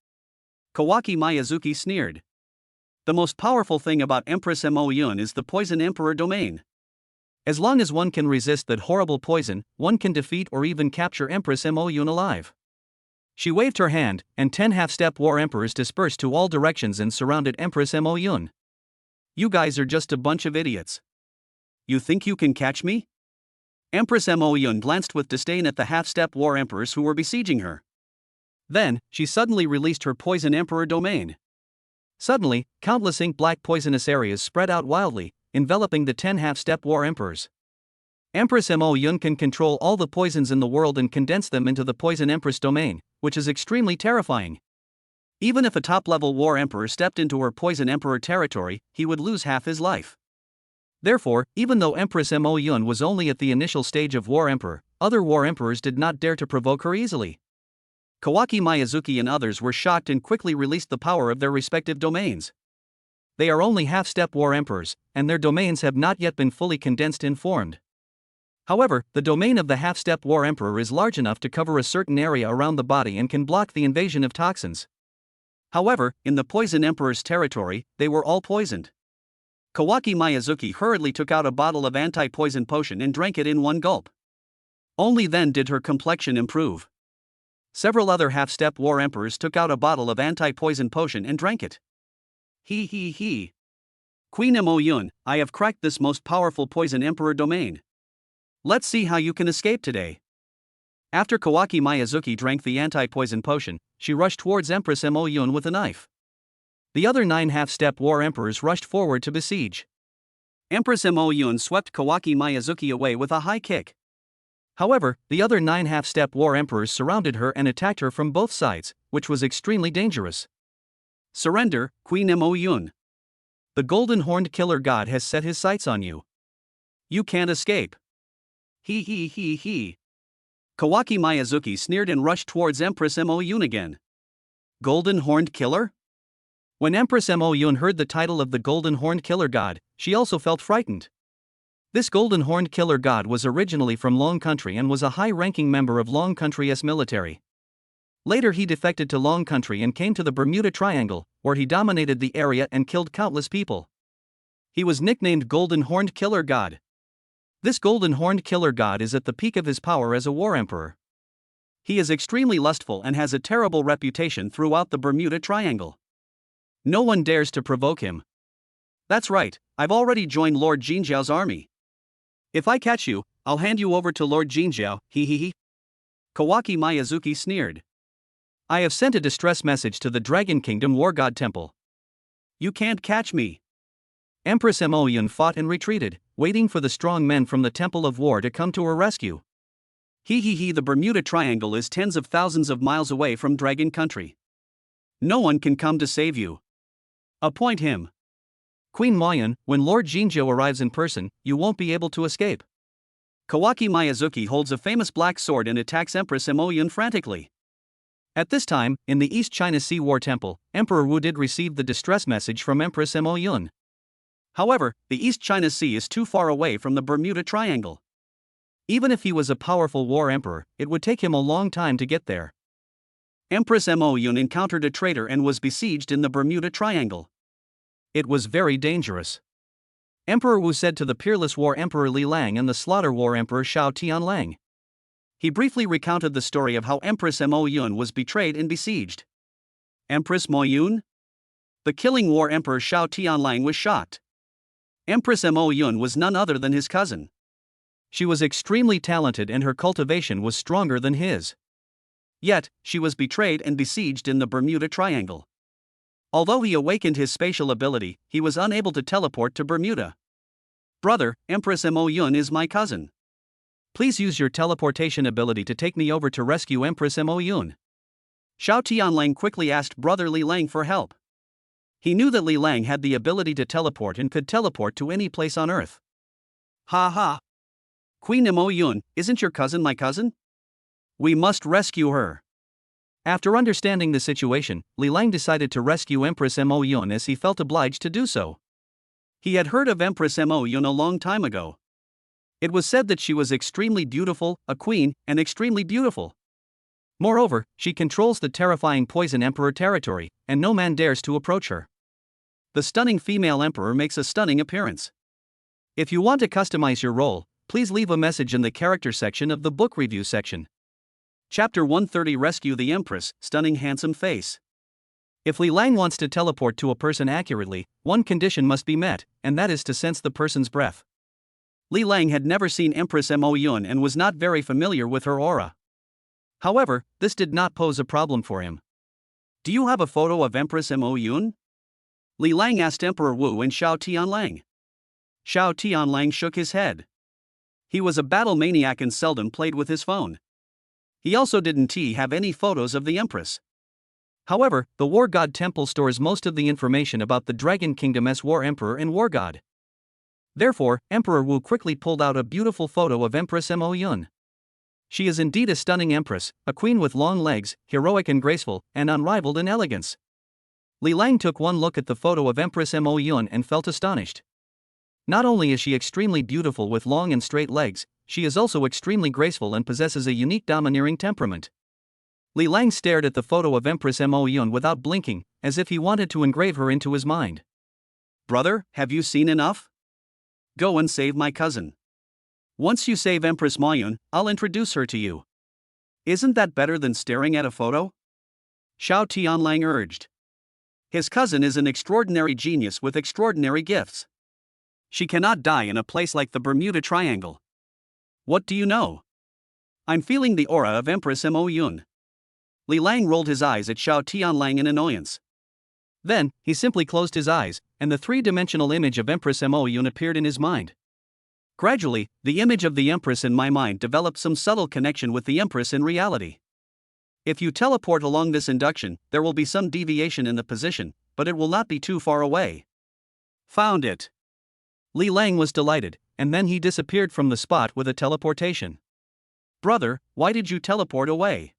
Kawaki Miyazuki sneered. The most powerful thing about Empress Moyun is the poison emperor domain. As long as one can resist that horrible poison, one can defeat or even capture Empress Moyun alive. She waved her hand, and 10 half-step war emperors dispersed to all directions and surrounded Empress Moyun. You guys are just a bunch of idiots. You think you can catch me? Empress Moyun glanced with disdain at the half-step war emperors who were besieging her. Then, she suddenly released her poison emperor domain. Suddenly, countless ink-black poisonous areas spread out wildly, enveloping the 10 half-step war emperors. Empress Moyun can control all the poisons in the world and condense them into the poison empress domain, which is extremely terrifying. Even if a top-level war emperor stepped into her poison emperor territory, he would lose half his life. Therefore, even though Empress Moyun was only at the initial stage of war emperor, other war emperors did not dare to provoke her easily. Kawaki Miyazuki and others were shocked and quickly released the power of their respective domains. They are only half-step war emperors, and their domains have not yet been fully condensed and formed. However, the domain of the half-step war emperor is large enough to cover a certain area around the body and can block the invasion of toxins. However, in the poison emperor's territory, they were all poisoned. Kawaki Miyazuki hurriedly took out a bottle of anti-poison potion and drank it in one gulp. Only then did her complexion improve. Several other half-step war emperors took out a bottle of anti-poison potion and drank it. He. Queen Mo Yun, I have cracked this most powerful poison emperor domain. Let's see how you can escape today. After Kawaki Miyazuki drank the anti-poison potion, she rushed towards Empress Mo Yun with a knife. The other 9 half-step war emperors rushed forward to besiege. Empress Mo Yun swept Kawaki Miyazuki away with a high kick. However, the other 9 half-step war emperors surrounded her and attacked her from both sides, which was extremely dangerous. Surrender, Queen Mo Yun. The golden horned killer god has set his sights on you. You can't escape. He. Kawaki Miyazuki sneered and rushed towards Empress Mo Yun again. Golden horned killer? When Empress Mo Yun heard the title of the golden horned killer god, she also felt frightened. This golden horned killer god was originally from Long Country and was a high-ranking member of Long Country's military. Later he defected to Long Country and came to the Bermuda Triangle, where he dominated the area and killed countless people. He was nicknamed Golden Horned Killer God. This Golden Horned Killer God is at the peak of his power as a war emperor. He is extremely lustful and has a terrible reputation throughout the Bermuda Triangle. No one dares to provoke him. That's right, I've already joined Lord Jinjiao's army. If I catch you, I'll hand you over to Lord Jinjiao, he. Kawaki Miyazuki sneered. I have sent a distress message to the Dragon Kingdom War God Temple. You can't catch me. Empress Mo Yun fought and retreated, waiting for the strong men from the Temple of War to come to her rescue. He, the Bermuda Triangle is tens of thousands of miles away from Dragon Country. No one can come to save you. Appoint him. Queen Mo Yun, when Lord Jinjiao arrives in person, you won't be able to escape. Kawaki Miyazuki holds a famous black sword and attacks Empress Mo Yun frantically. At this time, in the East China Sea War Temple, Emperor Wu did receive the distress message from Empress Mo Yun. However, the East China Sea is too far away from the Bermuda Triangle. Even if he was a powerful war emperor, it would take him a long time to get there. Empress Mo Yun encountered a traitor and was besieged in the Bermuda Triangle. It was very dangerous. Emperor Wu said to the peerless war emperor Li Lang and the slaughter war emperor Shao Tianlang. He briefly recounted the story of how Empress Mo Yun was betrayed and besieged. Empress Mo Yun? The killing war emperor Shao Tianlang was shocked. Empress Mo Yun was none other than his cousin. She was extremely talented and her cultivation was stronger than his. Yet, she was betrayed and besieged in the Bermuda Triangle. Although he awakened his spatial ability, he was unable to teleport to Bermuda. Brother, Empress Mo Yun is my cousin. Please use your teleportation ability to take me over to rescue Empress Mo Yun. Shao Tianlang quickly asked brother Li Lang for help. He knew that Li Lang had the ability to teleport and could teleport to any place on Earth. Ha! Queen Mo Yun, isn't your cousin my cousin? We must rescue her. After understanding the situation, Li Lang decided to rescue Empress Mo Yun as he felt obliged to do so. He had heard of Empress Mo Yun a long time ago. It was said that she was extremely beautiful, a queen, and extremely beautiful. Moreover, she controls the terrifying Poison Emperor territory, and no man dares to approach her. The stunning female emperor makes a stunning appearance. If you want to customize your role, please leave a message in the character section of the book review section. Chapter 130 Rescue the Empress, Stunning Handsome Face. If Li Lang wants to teleport to a person accurately, one condition must be met, and that is to sense the person's breath. Li Lang had never seen Empress Mo Yun and was not very familiar with her aura. However, this did not pose a problem for him. Do you have a photo of Empress Mo Yun? Li Lang asked Emperor Wu and Shao Tianlang. Shao Tianlang shook his head. He was a battle maniac and seldom played with his phone. He also didn't have any photos of the Empress. However, the War God Temple stores most of the information about the Dragon Kingdom's War Emperor and War God. Therefore, Emperor Wu quickly pulled out a beautiful photo of Empress Mo Yun. She is indeed a stunning empress, a queen with long legs, heroic and graceful, and unrivaled in elegance. Li Lang took one look at the photo of Empress Mo Yun and felt astonished. Not only is she extremely beautiful with long and straight legs, she is also extremely graceful and possesses a unique domineering temperament. Li Lang stared at the photo of Empress Mo Yun without blinking, as if he wanted to engrave her into his mind. Brother, have you seen enough? Go and save my cousin. Once you save Empress Ma Yun, I'll introduce her to you. Isn't that better than staring at a photo? Xiao Tianlang urged. His cousin is an extraordinary genius with extraordinary gifts. She cannot die in a place like the Bermuda Triangle. What do you know? I'm feeling the aura of Empress Mo Yun. Li Lang rolled his eyes at Xiao Tianlang in annoyance. Then, he simply closed his eyes, and the three-dimensional image of Empress Mo Yun appeared in his mind. Gradually, the image of the Empress in my mind developed some subtle connection with the Empress in reality. If you teleport along this induction, there will be some deviation in the position, but it will not be too far away. Found it. Li Lang was delighted, and then he disappeared from the spot with a teleportation. Brother, why did you teleport away?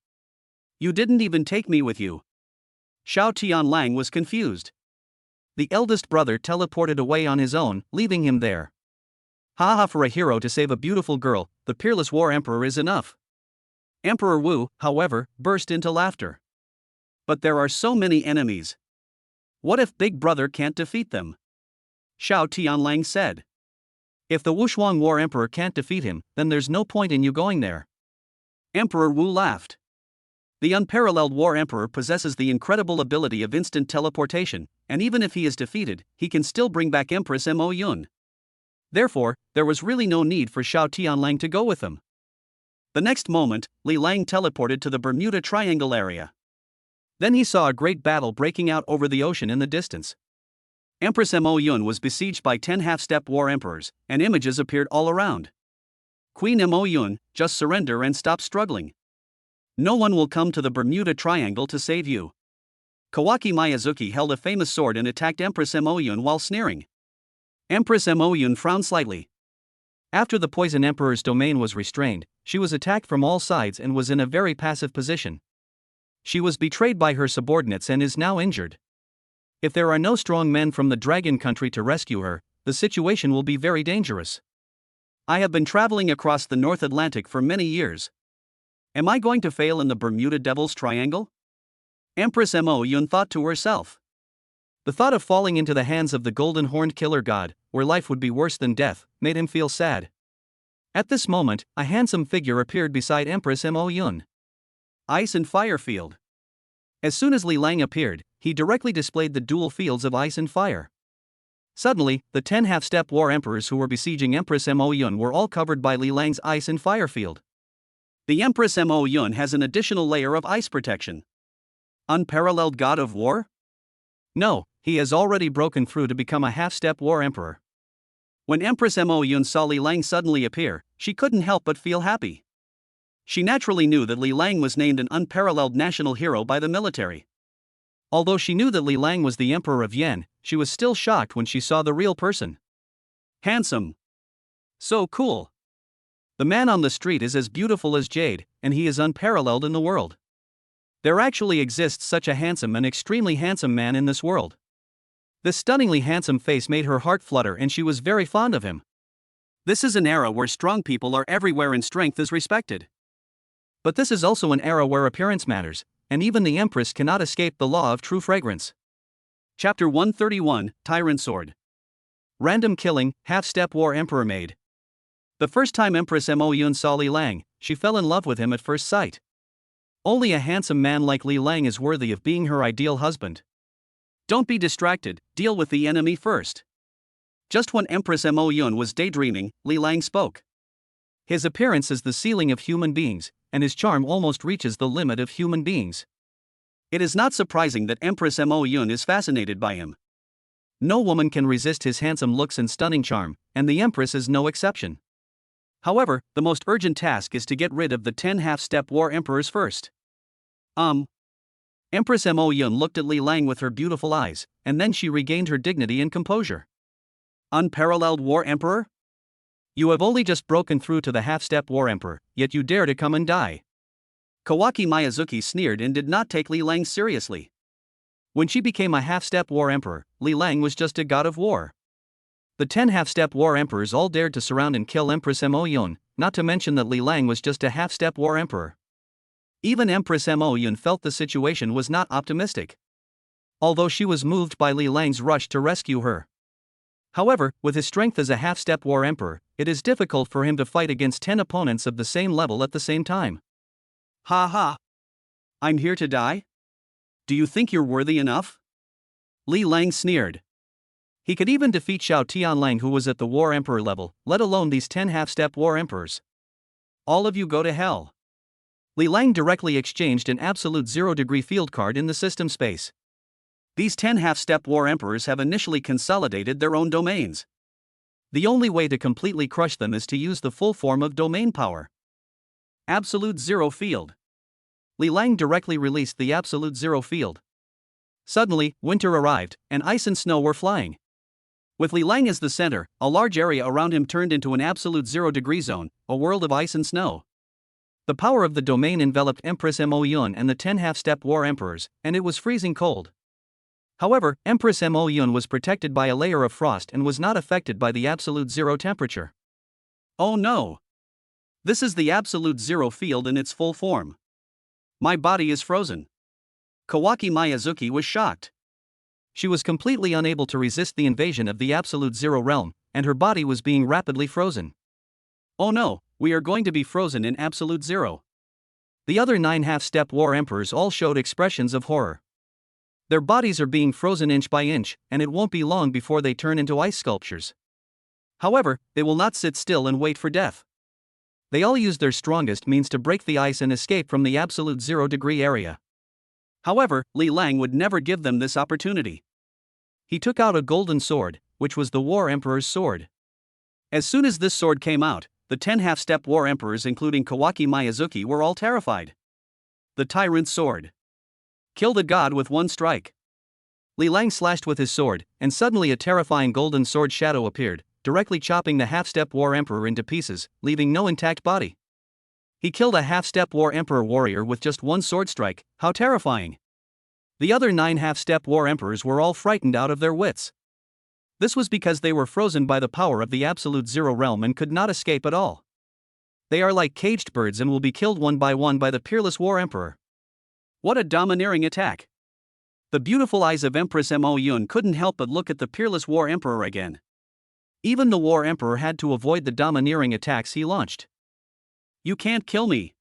You didn't even take me with you. Xiao Tianlang was confused. The eldest brother teleported away on his own, leaving him there. Haha, for a hero to save a beautiful girl, the peerless war emperor is enough. Emperor Wu, however, burst into laughter. But there are so many enemies. What if Big Brother can't defeat them? Xiao Tianlang said. If the Wushuang war emperor can't defeat him, then there's no point in you going there. Emperor Wu laughed. The unparalleled war emperor possesses the incredible ability of instant teleportation, and even if he is defeated, he can still bring back Empress Mo Yun. Therefore, there was really no need for Xiao Tianlang to go with him. The next moment, Li Lang teleported to the Bermuda Triangle area. Then he saw a great battle breaking out over the ocean in the distance. Empress Mo Yun was besieged by 10 half-step war emperors, and images appeared all around. Queen Mo Yun, just surrender and stop struggling. No one will come to the Bermuda Triangle to save you. Kawaki Miyazuki held a famous sword and attacked Empress Mo Yun while sneering. Empress Mo Yun frowned slightly. After the Poison Emperor's domain was restrained, she was attacked from all sides and was in a very passive position. She was betrayed by her subordinates and is now injured. If there are no strong men from the Dragon Country to rescue her, the situation will be very dangerous. I have been traveling across the North Atlantic for many years. Am I going to fail in the Bermuda Devil's Triangle? Empress Mo Yun thought to herself. The thought of falling into the hands of the golden-horned killer god, where life would be worse than death, made him feel sad. At this moment, a handsome figure appeared beside Empress Mo Yun. Ice and fire field. As soon as Li Lang appeared, he directly displayed the dual fields of ice and fire. Suddenly, the 10 half-step war emperors who were besieging Empress Mo Yun were all covered by Li Lang's ice and fire field. The Empress Mo Yun has an additional layer of ice protection. Unparalleled god of war? No, he has already broken through to become a half-step war emperor. When Empress Mo Yun saw Li Lang suddenly appear, she couldn't help but feel happy. She naturally knew that Li Lang was named an unparalleled national hero by the military. Although she knew that Li Lang was the emperor of Yen, she was still shocked when she saw the real person. Handsome. So cool. The man on the street is as beautiful as jade, and he is unparalleled in the world. There actually exists such a handsome and extremely handsome man in this world. This stunningly handsome face made her heart flutter and she was very fond of him. This is an era where strong people are everywhere and strength is respected. But this is also an era where appearance matters, and even the Empress cannot escape the law of true fragrance. Chapter 131, Tyrant Sword. Random killing, half-step war emperor maid. The first time Empress Mo Yun saw Li Lang, she fell in love with him at first sight. Only a handsome man like Li Lang is worthy of being her ideal husband. Don't be distracted, deal with the enemy first. Just when Empress Mo Yun was daydreaming, Li Lang spoke. His appearance is the ceiling of human beings, and his charm almost reaches the limit of human beings. It is not surprising that Empress Mo Yun is fascinated by him. No woman can resist his handsome looks and stunning charm, and the Empress is no exception. However, the most urgent task is to get rid of the 10 half-step war emperors first. Empress Mo Yun looked at Li Lang with her beautiful eyes, and then she regained her dignity and composure. Unparalleled war emperor? You have only just broken through to the half-step war emperor, yet you dare to come and die. Kawaki Miyazuki sneered and did not take Li Lang seriously. When she became a half-step war emperor, Li Lang was just a god of war. The 10 half-step war emperors all dared to surround and kill Empress Mo Yun, not to mention that Li Lang was just a half-step war emperor. Even Empress Mo Yun felt the situation was not optimistic. Although she was moved by Li Lang's rush to rescue her. However, with his strength as a half-step war emperor, it is difficult for him to fight against 10 opponents of the same level at the same time. Ha ha! I'm here to die? Do you think you're worthy enough? Li Lang sneered. He could even defeat Xiao Tianlang, who was at the war emperor level, let alone these 10 half-step war emperors. All of you go to hell. Li Lang directly exchanged an absolute 0-degree field card in the system space. These 10 half-step war emperors have initially consolidated their own domains. The only way to completely crush them is to use the full form of domain power. Absolute Zero Field. Li Lang directly released the Absolute Zero Field. Suddenly, winter arrived, and ice and snow were flying. With Li Lang as the center, a large area around him turned into an absolute 0-degree zone, a world of ice and snow. The power of the domain enveloped Empress Mo Yun and the 10 half-step war emperors, and it was freezing cold. However, Empress Mo Yun was protected by a layer of frost and was not affected by the absolute zero temperature. Oh no! This is the absolute zero field in its full form. My body is frozen. Kawaki Miyazuki was shocked. She was completely unable to resist the invasion of the absolute zero realm, and her body was being rapidly frozen. Oh no, we are going to be frozen in absolute zero. The other 9 half-step war emperors all showed expressions of horror. Their bodies are being frozen inch by inch, and it won't be long before they turn into ice sculptures. However, they will not sit still and wait for death. They all use their strongest means to break the ice and escape from the absolute 0-degree area. However, Li Lang would never give them this opportunity. He took out a golden sword, which was the War Emperor's sword. As soon as this sword came out, the 10 half-step war emperors including Kawaki Miyazuki were all terrified. The Tyrant's Sword. Killed a god with one strike. Li Lang slashed with his sword, and suddenly a terrifying golden sword shadow appeared, directly chopping the half-step war emperor into pieces, leaving no intact body. He killed a half-step war emperor warrior with just one sword strike. How terrifying! The other 9 half-step war emperors were all frightened out of their wits. This was because they were frozen by the power of the absolute zero realm and could not escape at all. They are like caged birds and will be killed one by the peerless war emperor. What a domineering attack! The beautiful eyes of Empress Mo Yun couldn't help but look at the peerless war emperor again. Even the war emperor had to avoid the domineering attacks he launched. You can't kill me!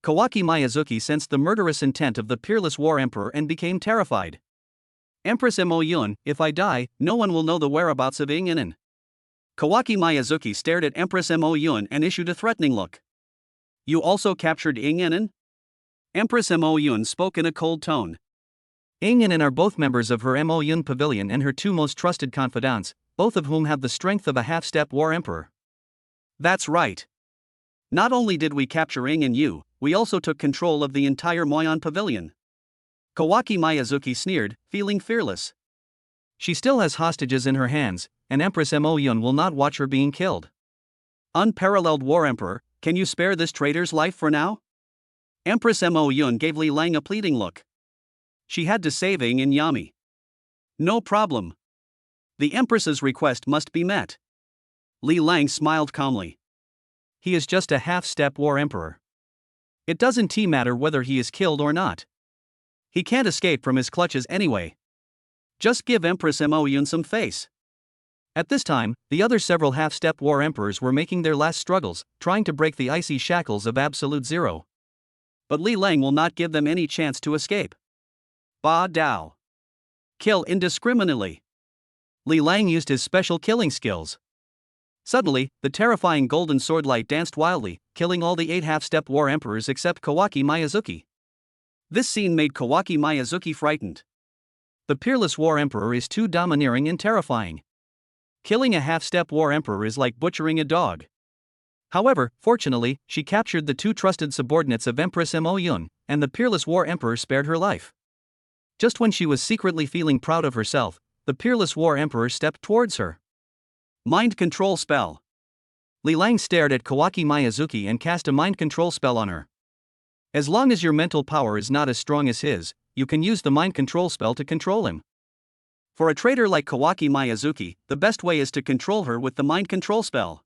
Kawaki Miyazuki sensed the murderous intent of the peerless war emperor and became terrified. Empress Mo Yun, if I die, no one will know the whereabouts of Xener. Kawaki Miyazuki stared at Empress Mo Yun and issued a threatening look. You also captured Xener? Empress Mo Yun spoke in a cold tone. Xener are both members of her Mo Yun pavilion and her 2 most trusted confidants, both of whom have the strength of a half-step war emperor. That's right. Not only did we capture Xener, we also took control of the entire Moyon pavilion. Kawaki Miyazuki sneered, feeling fearless. She still has hostages in her hands, and Empress Mo Yun will not watch her being killed. Unparalleled war emperor, can you spare this traitor's life for now? Empress Mo Yun gave Li Lang a pleading look. She had to save Yami. No problem. The Empress's request must be met. Li Lang smiled calmly. He is just a half-step war emperor. It doesn't matter whether he is killed or not. He can't escape from his clutches anyway. Just give Empress Mo Yun some face. At this time, the other several half-step war emperors were making their last struggles, trying to break the icy shackles of absolute zero. But Li Lang will not give them any chance to escape. Ba Dao. Kill indiscriminately. Li Lang used his special killing skills. Suddenly, the terrifying golden sword light danced wildly, killing all the 8 half-step war emperors except Kawaki Miyazuki. This scene made Kawaki Miyazuki frightened. The peerless war emperor is too domineering and terrifying. Killing a half-step war emperor is like butchering a dog. However, fortunately, she captured the 2 trusted subordinates of Empress Mo Yun, and the peerless war emperor spared her life. Just when she was secretly feeling proud of herself, the peerless war emperor stepped towards her. Mind control spell. Li Lang stared at Kawaki Miyazuki and cast a mind control spell on her. As long as your mental power is not as strong as his, you can use the mind control spell to control him. For a traitor like Kawaki Miyazuki, the best way is to control her with the mind control spell.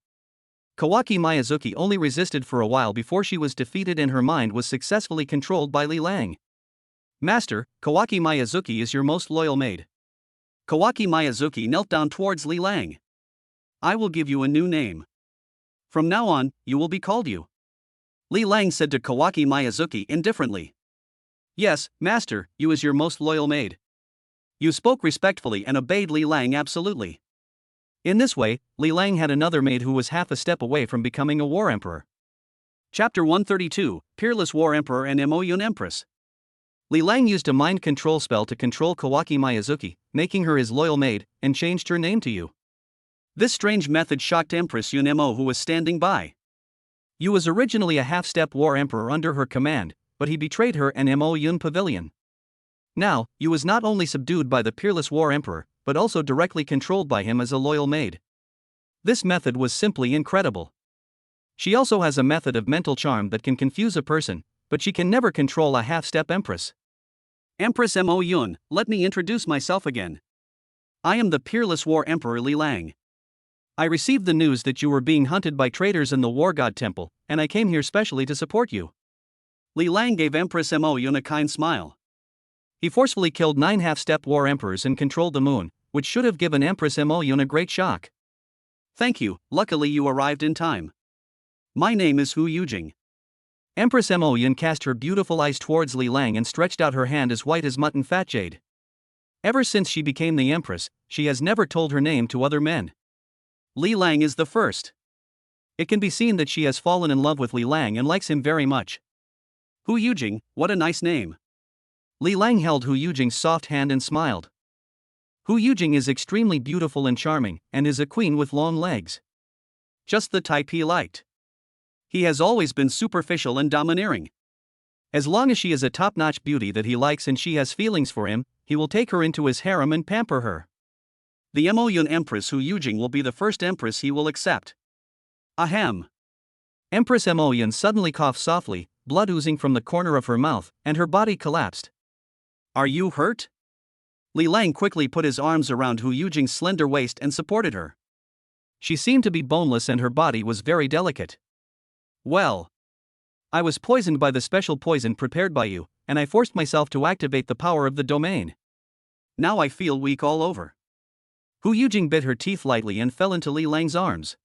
Kawaki Miyazuki only resisted for a while before she was defeated and her mind was successfully controlled by Li Lang. Master, Kawaki Miyazuki is your most loyal maid. Kawaki Miyazuki knelt down towards Li Lang. I will give you a new name. From now on, you will be called you. Li Lang said to Kawaki Miyazuki indifferently. Yes, master, you is your most loyal maid. You spoke respectfully and obeyed Li Lang absolutely. In this way, Li Lang had another maid who was half a step away from becoming a war emperor. Chapter 132, Peerless War Emperor and Moyun Empress. Li Lang used a mind control spell to control Kawaki Miyazuki, making her his loyal maid, and changed her name to Yu. This strange method shocked Empress Yun Mo, who was standing by. Yu was originally a half-step war emperor under her command, but he betrayed her and Mo Yun Pavilion. Now, Yu was not only subdued by the peerless war emperor, but also directly controlled by him as a loyal maid. This method was simply incredible. She also has a method of mental charm that can confuse a person, but she can never control a half-step empress. Empress Mo Yun, let me introduce myself again. I am the peerless war emperor Li Lang. I received the news that you were being hunted by traitors in the War God Temple, and I came here specially to support you. Li Lang gave Empress Mo Yun a kind smile. He forcefully killed 9 half-step war emperors and controlled the moon, which should have given Empress Mo Yun a great shock. Thank you, luckily you arrived in time. My name is Hu Yujing. Empress Mo Yun cast her beautiful eyes towards Li Lang and stretched out her hand as white as mutton fat jade. Ever since she became the empress, she has never told her name to other men. Li Lang is the first. It can be seen that she has fallen in love with Li Lang and likes him very much. Hu Yujing, what a nice name. Li Lang held Hu Yujing's soft hand and smiled. Hu Yujing is extremely beautiful and charming, and is a queen with long legs. Just the type he liked. He has always been superficial and domineering. As long as she is a top-notch beauty that he likes and she has feelings for him, he will take her into his harem and pamper her. The Mo Yun Empress Hu Yujing will be the first empress he will accept. Ahem. Empress Mo Yun suddenly coughed softly, blood oozing from the corner of her mouth, and her body collapsed. Are you hurt? Li Lang quickly put his arms around Hu Yujing's slender waist and supported her. She seemed to be boneless and her body was very delicate. Well, I was poisoned by the special poison prepared by you, and I forced myself to activate the power of the domain. Now I feel weak all over. Hu Yujing bit her teeth lightly and fell into Li Lang's arms.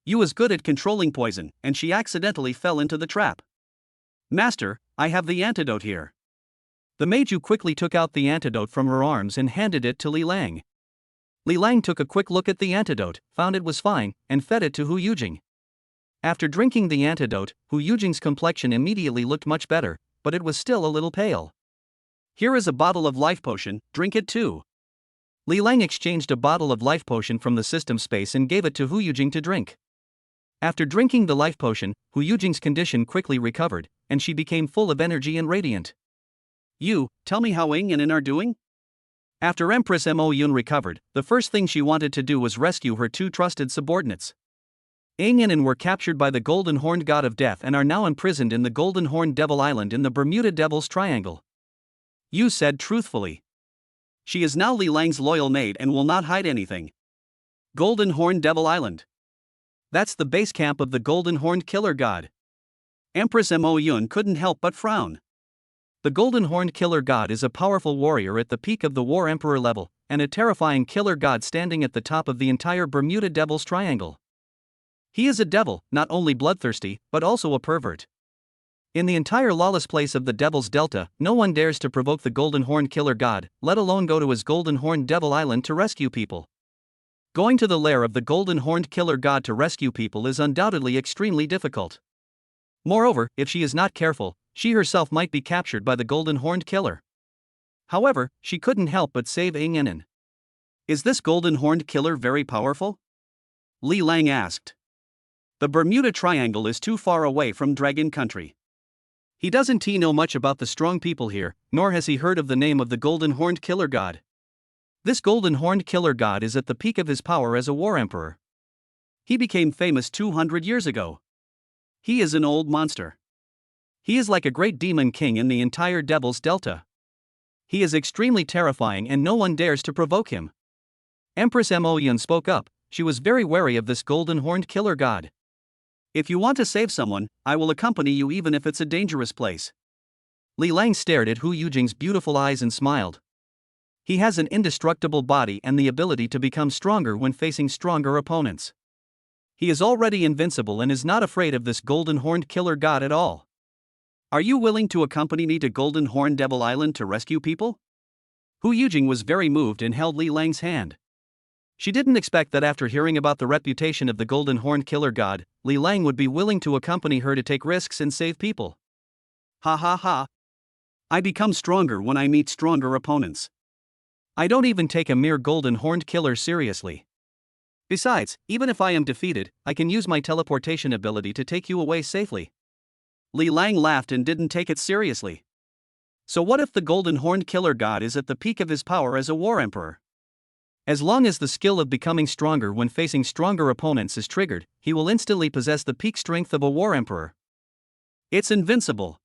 Yu was good at controlling poison, and she accidentally fell into the trap. Master, I have the antidote here. The mage quickly took out the antidote from her arms and handed it to Li Lang. Li Lang took a quick look at the antidote, found it was fine, and fed it to Hu Yujing. After drinking the antidote, Hu Yujing's complexion immediately looked much better, but it was still a little pale. Here is a bottle of life potion, drink it too. Li Lang exchanged a bottle of life potion from the system space and gave it to Hu Yujing to drink. After drinking the life potion, Hu Yujing's condition quickly recovered, and she became full of energy and radiant. You, tell me how Ying and In are doing? After Empress Mo Yun recovered, the first thing she wanted to do was rescue her 2 trusted subordinates. Ying and In were captured by the Golden Horned God of Death and are now imprisoned in the Golden Horned Devil Island in the Bermuda Devil's Triangle. Yu said truthfully. She is now Li Lang's loyal maid and will not hide anything. Golden Horned Devil Island. That's the base camp of the Golden Horned Killer God. Empress Mo Yun couldn't help but frown. The Golden Horned Killer God is a powerful warrior at the peak of the War Emperor level, and a terrifying killer god standing at the top of the entire Bermuda Devil's Triangle. He is a devil, not only bloodthirsty, but also a pervert. In the entire lawless place of the Devil's Delta, no one dares to provoke the Golden Horned Killer God, let alone go to his Golden Horned Devil Island to rescue people. Going to the lair of the Golden Horned Killer God to rescue people is undoubtedly extremely difficult. Moreover, if she is not careful, she herself might be captured by the Golden Horned Killer. However, she couldn't help but save Ying and In. Is this Golden Horned Killer very powerful? Li Lang asked. The Bermuda Triangle is too far away from Dragon Country. He doesn't know much about the strong people here, nor has he heard of the name of the Golden Horned Killer God. This Golden Horned Killer God is at the peak of his power as a war emperor. He became famous 200 years ago. He is an old monster. He is like a great demon king in the entire Devil's Delta. He is extremely terrifying and no one dares to provoke him. Empress Mo Yun spoke up. She was very wary of this Golden Horned Killer God. If you want to save someone, I will accompany you even if it's a dangerous place. Li Lang stared at Hu Yujing's beautiful eyes and smiled. He has an indestructible body and the ability to become stronger when facing stronger opponents. He is already invincible and is not afraid of this golden horned killer god at all. Are you willing to accompany me to Golden Horn Devil Island to rescue people? Hu Yujing was very moved and held Li Lang's hand. She didn't expect that after hearing about the reputation of the golden horned killer god, Li Lang would be willing to accompany her to take risks and save people. Ha ha ha. I become stronger when I meet stronger opponents. I don't even take a mere golden horned killer seriously. Besides, even if I am defeated, I can use my teleportation ability to take you away safely. Li Lang laughed and didn't take it seriously. So what if the golden horned killer god is at the peak of his power as a war emperor? As long as the skill of becoming stronger when facing stronger opponents is triggered, he will instantly possess the peak strength of a war emperor. It's invincible.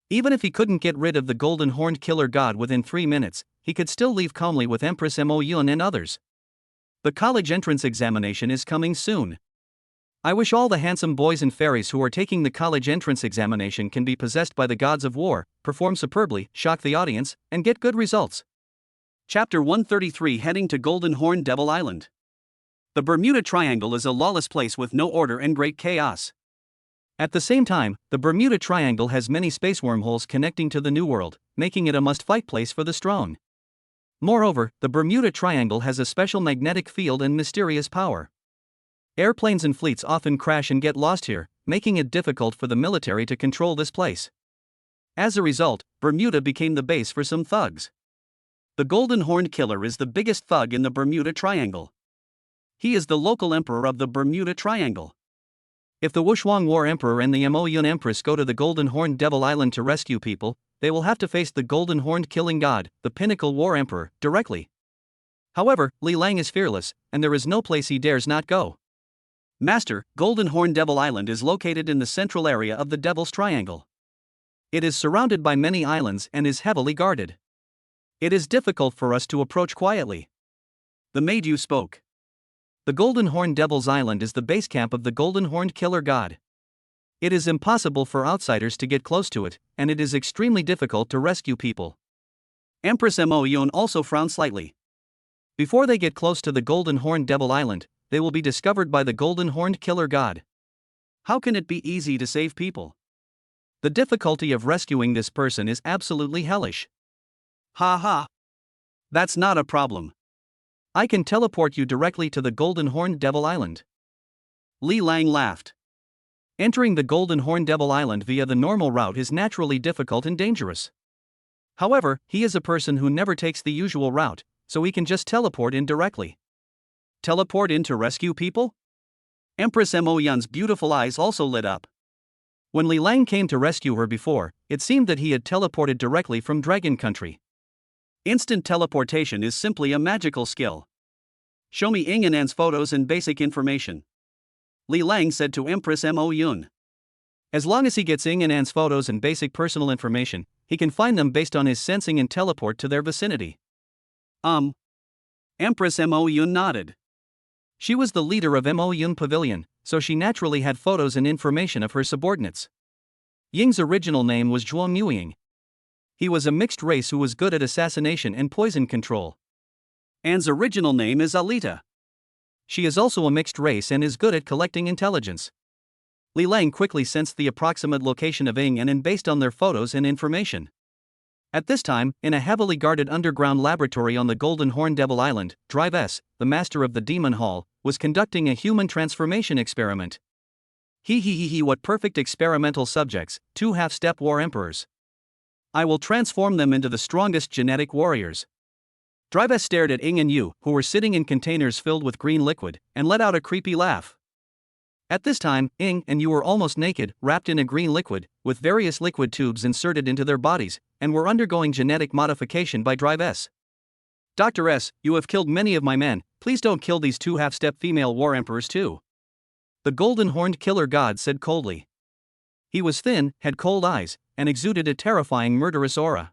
Even if he couldn't get rid of the golden horned killer god within 3 minutes, he could still leave calmly with Empress Mo Yun and others. The college entrance examination is coming soon. I wish all the handsome boys and fairies who are taking the college entrance examination can be possessed by the gods of war, perform superbly, shock the audience, and get good results. Chapter 133 Heading to Golden Horn Devil Island. The Bermuda Triangle is a lawless place with no order and great chaos. At the same time, the Bermuda Triangle has many space wormholes connecting to the New World, making it a must-fight place for the strong. Moreover, the Bermuda Triangle has a special magnetic field and mysterious power. Airplanes and fleets often crash and get lost here, making it difficult for the military to control this place. As a result, Bermuda became the base for some thugs. The Golden Horned Killer is the biggest thug in the Bermuda Triangle. He is the local emperor of the Bermuda Triangle. If the Wushuang War Emperor and the Mo Yun Empress go to the Golden Horned Devil Island to rescue people, they will have to face the Golden Horned Killing God, the Pinnacle War Emperor, directly. However, Li Lang is fearless, and there is no place he dares not go. Master, Golden Horn Devil Island is located in the central area of the Devil's Triangle. It is surrounded by many islands and is heavily guarded. It is difficult for us to approach quietly. The Maidyu spoke. The Golden Horn Devil's Island is the base camp of the Golden Horned Killer God. It is impossible for outsiders to get close to it, and it is extremely difficult to rescue people. Empress Mo Yun also frowned slightly. Before they get close to the Golden Horn Devil Island, they will be discovered by the Golden Horned Killer God. How can it be easy to save people? The difficulty of rescuing this person is absolutely hellish. Ha ha. That's not a problem. I can teleport you directly to the Golden Horned Devil Island. Li Lang laughed. Entering the Golden Horn Devil Island via the normal route is naturally difficult and dangerous. However, he is a person who never takes the usual route, so he can just teleport in directly. Teleport in to rescue people? Empress Mo Yun's beautiful eyes also lit up. When Li Lang came to rescue her before, it seemed that he had teleported directly from Dragon Country. Instant teleportation is simply a magical skill. Show me Ying and An's photos and basic information. Li Lang said to Empress Mo Yun. As long as he gets Ying and An's photos and basic personal information, he can find them based on his sensing and teleport to their vicinity. Empress Mo Yun nodded. She was the leader of Mo Yun Pavilion, so she naturally had photos and information of her subordinates. Ying's original name was Zhuang Yuying. He was a mixed race who was good at assassination and poison control. Anne's original name is Alita. She is also a mixed race and is good at collecting intelligence. Li Lang quickly sensed the approximate location of Ying and An based on their photos and information. At this time, in a heavily guarded underground laboratory on the Golden Horn Devil Island, Drive S, the master of the Demon Hall, was conducting a human transformation experiment. What perfect experimental subjects, 2 half-step war emperors. I will transform them into the strongest genetic warriors. Drive S stared at Ying and Yu, who were sitting in containers filled with green liquid, and let out a creepy laugh. At this time, Ying and Yu were almost naked, wrapped in a green liquid, with various liquid tubes inserted into their bodies, and were undergoing genetic modification by Drive S. Dr. S, you have killed many of my men, please don't kill these 2 half-step female war emperors too. The Golden Horned Killer God said coldly. He was thin, had cold eyes, and exuded a terrifying murderous aura.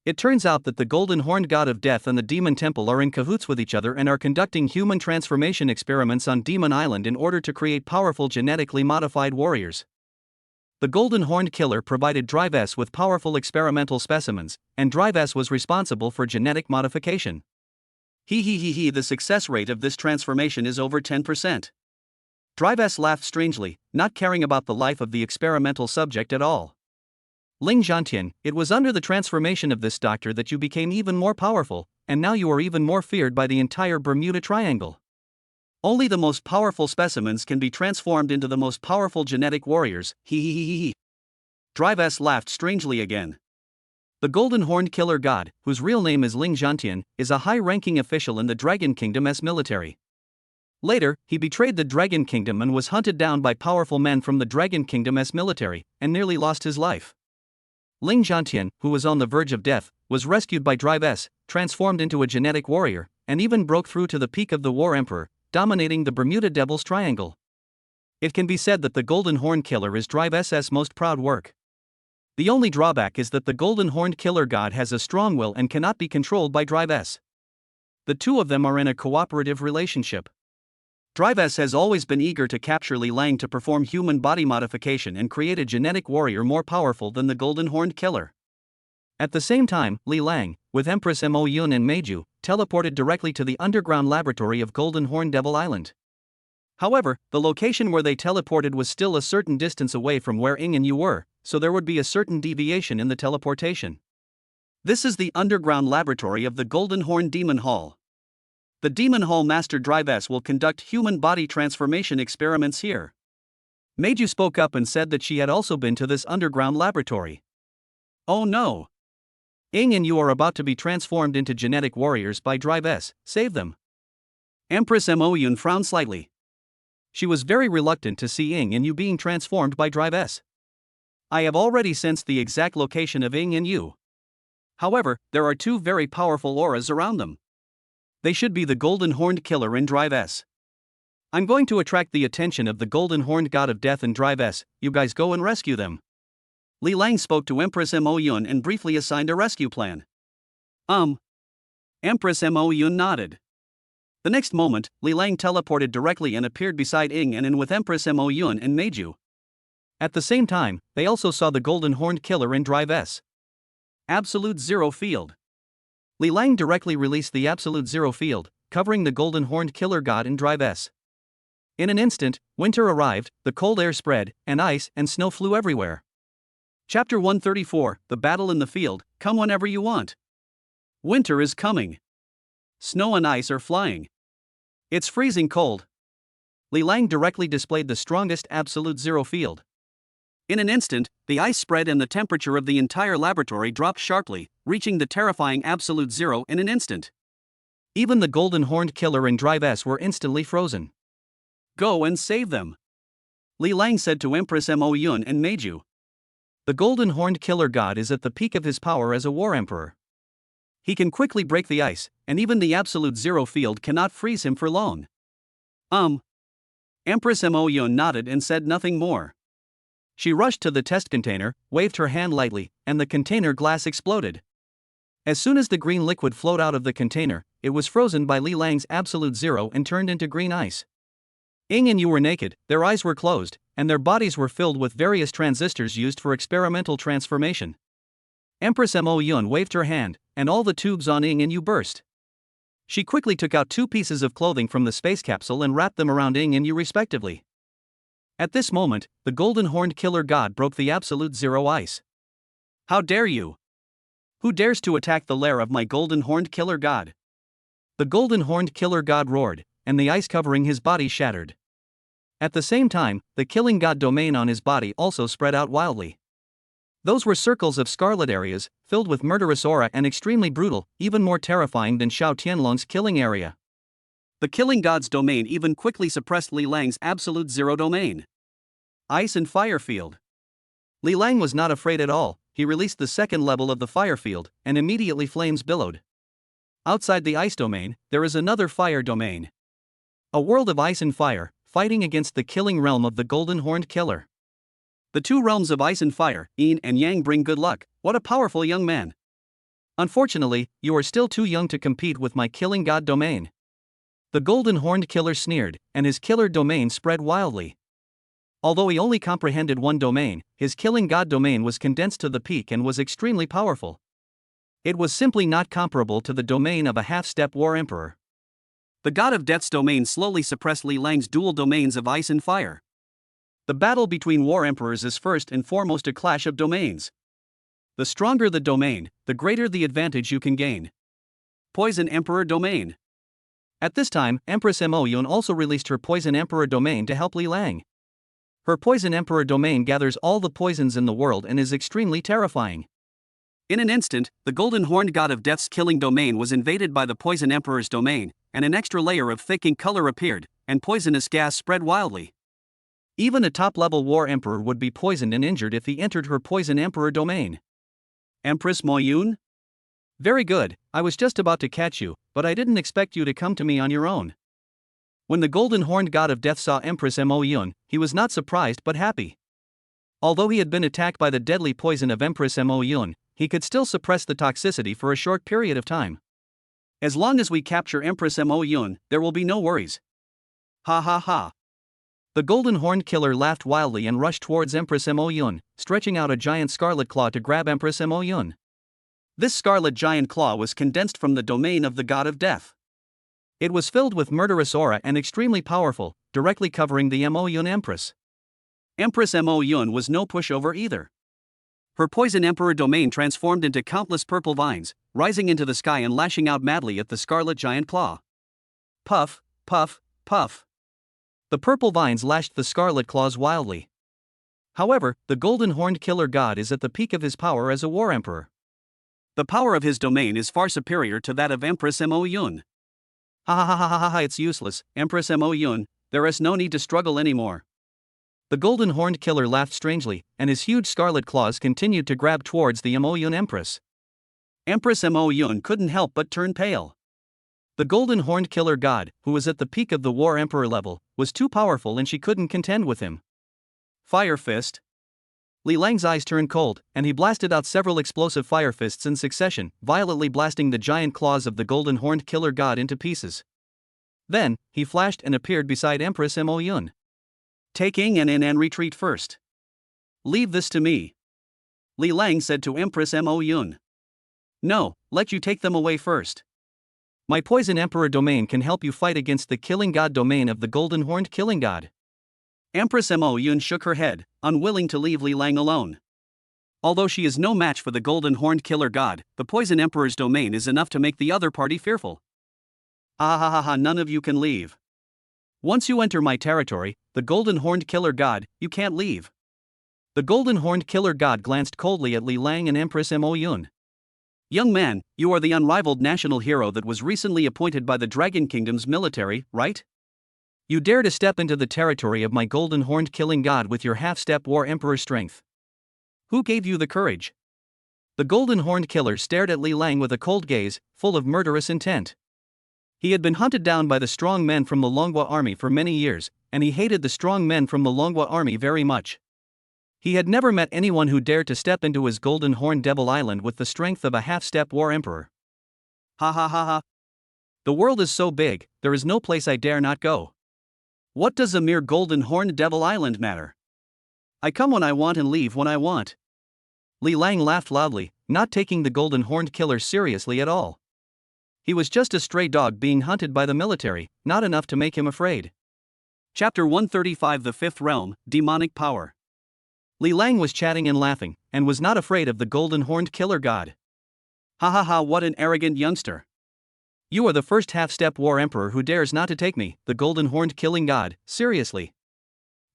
It turns out that the Golden Horned God of Death and the Demon Temple are in cahoots with each other and are conducting human transformation experiments on Demon Island in order to create powerful genetically modified warriors. The Golden Horned Killer provided Drive S with powerful experimental specimens, and Drive S was responsible for genetic modification. The success rate of this transformation is over 10%. Drive S laughed strangely, not caring about the life of the experimental subject at all. Ling Zhantian, it was under the transformation of this doctor that you became even more powerful, and now you are even more feared by the entire Bermuda Triangle. Only the most powerful specimens can be transformed into the most powerful genetic warriors. Drive S laughed strangely again. The Golden Horned Killer God, whose real name is Ling Zhantian, is a high-ranking official in the Dragon Kingdom's military. Later, he betrayed the Dragon Kingdom and was hunted down by powerful men from the Dragon Kingdom's military, and nearly lost his life. Ling Zhantian, who was on the verge of death, was rescued by Drive S, transformed into a genetic warrior, and even broke through to the peak of the War Emperor, dominating the Bermuda Devil's Triangle. It can be said that the Golden Horned Killer is Drive S's most proud work. The only drawback is that the Golden Horned Killer God has a strong will and cannot be controlled by Drive S. The two of them are in a cooperative relationship. Drive S has always been eager to capture Li Lang to perform human body modification and create a genetic warrior more powerful than the Golden Horned Killer. At the same time, Li Lang, with Empress Mo Yun and Meiju, teleported directly to the underground laboratory of Golden Horn Devil Island. However, the location where they teleported was still a certain distance away from where Ying and Yu were, so there would be a certain deviation in the teleportation. This is the underground laboratory of the Golden Horn Demon Hall. The Demon Hall Master Drive S will conduct human body transformation experiments here. Meiju spoke up and said that she had also been to this underground laboratory. Oh no! Ying and Yu are about to be transformed into genetic warriors by Drive S, save them. Empress Mo Yun frowned slightly. She was very reluctant to see Ying and Yu being transformed by Drive S. I have already sensed the exact location of Ying and Yu. However, there are two very powerful auras around them. They should be the Golden Horned Killer and Drive S. I'm going to attract the attention of the Golden Horned God of Death and Drive S, you guys go and rescue them. Li Lang spoke to Empress Mo Yun and briefly assigned a rescue plan. Empress Mo Yun nodded. The next moment, Li Lang teleported directly and appeared beside Ying and with Empress Mo Yun and Meiju. At the same time, they also saw the Golden Horned Killer and Drive S. Absolute Zero Field. Li Lang directly released the Absolute Zero Field, covering the Golden Horned Killer God and Drive S. In an instant, winter arrived, the cold air spread, and ice and snow flew everywhere. Chapter 134, The Battle in the Field, come whenever you want. Winter is coming. Snow and ice are flying. It's freezing cold. Li Lang directly displayed the strongest Absolute Zero Field. In an instant, the ice spread and the temperature of the entire laboratory dropped sharply, reaching the terrifying Absolute Zero in an instant. Even the Golden Horned Killer and Drive S were instantly frozen. Go and save them. Li Lang said to Empress Mo Yun and Meiju. The Golden Horned Killer God is at the peak of his power as a war emperor. He can quickly break the ice, and even the Absolute Zero Field cannot freeze him for long. Empress Mo Yun nodded and said nothing more. She rushed to the test container, waved her hand lightly, and the container glass exploded. As soon as the green liquid flowed out of the container, it was frozen by Li Lang's Absolute Zero and turned into green ice. Ying and Yu were naked, their eyes were closed, and their bodies were filled with various transistors used for experimental transformation. Empress Mo Yun waved her hand, and all the tubes on Ying and Yu burst. She quickly took out two pieces of clothing from the space capsule and wrapped them around Ying and Yu respectively. At this moment, the Golden Horned Killer God broke the Absolute Zero ice. How dare you? Who dares to attack the lair of my Golden Horned Killer God? The Golden Horned Killer God roared, and the ice covering his body shattered. At the same time, the Killing God domain on his body also spread out wildly. Those were circles of scarlet areas, filled with murderous aura and extremely brutal, even more terrifying than Xiao Tianlong's killing area. The Killing God's domain even quickly suppressed Li Lang's Absolute Zero domain. Ice and Fire Field. Li Lang was not afraid at all. He released the second level of the fire field, and immediately flames billowed. Outside the ice domain, there is another fire domain. A world of ice and fire, fighting against the killing realm of the Golden Horned Killer. The two realms of ice and fire, yin and yang, bring good luck. What a powerful young man. Unfortunately, you are still too young to compete with my Killing God domain. The Golden Horned Killer sneered, and his killer domain spread wildly. Although he only comprehended one domain, his killing god domain was condensed to the peak and was extremely powerful. It was simply not comparable to the domain of a half-step war emperor. The god of death's domain slowly suppressed Li Lang's dual domains of ice and fire. The battle between war emperors is first and foremost a clash of domains. The stronger the domain, the greater the advantage you can gain. Poison Emperor Domain. At this time, Empress Mo Yun also released her Poison Emperor Domain to help Li Lang. Her Poison Emperor Domain gathers all the poisons in the world and is extremely terrifying. In an instant, the golden horned god of death's killing domain was invaded by the Poison Emperor's domain, and an extra layer of thick ink color appeared, and poisonous gas spread wildly. Even a top-level war emperor would be poisoned and injured if he entered her Poison Emperor Domain. Empress Mo Yun? Very good, I was just about to catch you, but I didn't expect you to come to me on your own. When the golden horned god of death saw Empress Mo Yun, he was not surprised but happy. Although he had been attacked by the deadly poison of Empress Mo Yun, he could still suppress the toxicity for a short period of time. As long as we capture Empress Mo Yun, there will be no worries. Ha ha ha. The golden horned killer laughed wildly and rushed towards Empress Mo Yun, stretching out a giant scarlet claw to grab Empress Mo Yun. This scarlet giant claw was condensed from the domain of the god of death. It was filled with murderous aura and extremely powerful, directly covering the Mo Yun Empress. Empress Mo Yun was no pushover either. Her Poison Emperor Domain transformed into countless purple vines, rising into the sky and lashing out madly at the scarlet giant claw. Puff, puff, puff. The purple vines lashed the scarlet claws wildly. However, the golden horned killer god is at the peak of his power as a war emperor. The power of his domain is far superior to that of Empress Mo Yun. Ha ha ha ha ha, it's useless, Empress Mo Yun, there is no need to struggle anymore. The golden horned killer laughed strangely, and his huge scarlet claws continued to grab towards the Mo Yun Empress. Empress Mo Yun couldn't help but turn pale. The golden horned killer god, who was at the peak of the war emperor level, was too powerful and she couldn't contend with him. Fire Fist. Li Lang's eyes turned cold, and he blasted out several explosive fire fists in succession, violently blasting the giant claws of the golden horned killer god into pieces. Then, he flashed and appeared beside Empress Mo Yun. Taking an in and retreat first. Leave this to me. Li Lang said to Empress Mo Yun. No, let you take them away first. My Poison Emperor Domain can help you fight against the killing god domain of the golden horned killing god. Empress Mo Yun shook her head, unwilling to leave Li Lang alone. Although she is no match for the golden horned killer god, the Poison Emperor's domain is enough to make the other party fearful. Ah ha ha ha, none of you can leave. Once you enter my territory, the golden horned killer god, you can't leave. The golden horned killer god glanced coldly at Li Lang and Empress Mo Yun. Young man, you are the unrivaled national hero that was recently appointed by the Dragon Kingdom's military, right? You dare to step into the territory of my golden horned killing god with your half-step war emperor strength. Who gave you the courage? The golden horned killer stared at Li Lang with a cold gaze, full of murderous intent. He had been hunted down by the strong men from the Longhua army for many years, and he hated the strong men from the Longhua army very much. He had never met anyone who dared to step into his golden horned devil island with the strength of a half-step war emperor. Ha ha ha ha. The world is so big, there is no place I dare not go. What does a mere golden horned devil island matter? I come when I want and leave when I want. Li Lang laughed loudly, not taking the golden horned killer seriously at all. He was just a stray dog being hunted by the military, not enough to make him afraid. Chapter 135, The Fifth Realm, Demonic Power. Li Lang was chatting and laughing, and was not afraid of the golden horned killer god. Ha ha ha, what an arrogant youngster. You are the first half-step war emperor who dares not to take me, the golden horned killing god, seriously.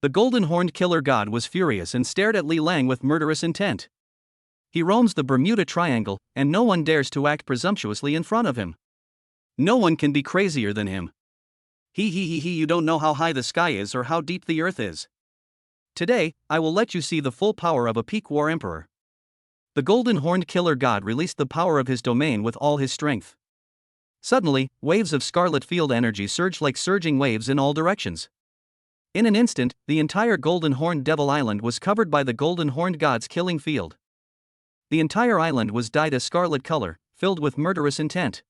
The golden horned killer god was furious and stared at Li Lang with murderous intent. He roams the Bermuda Triangle, and no one dares to act presumptuously in front of him. No one can be crazier than him. He, you don't know how high the sky is or how deep the earth is. Today, I will let you see the full power of a peak war emperor. The golden horned killer god released the power of his domain with all his strength. Suddenly, waves of scarlet field energy surged like surging waves in all directions. In an instant, the entire golden horned devil island was covered by the golden horned god's killing field. The entire island was dyed a scarlet color, filled with murderous intent.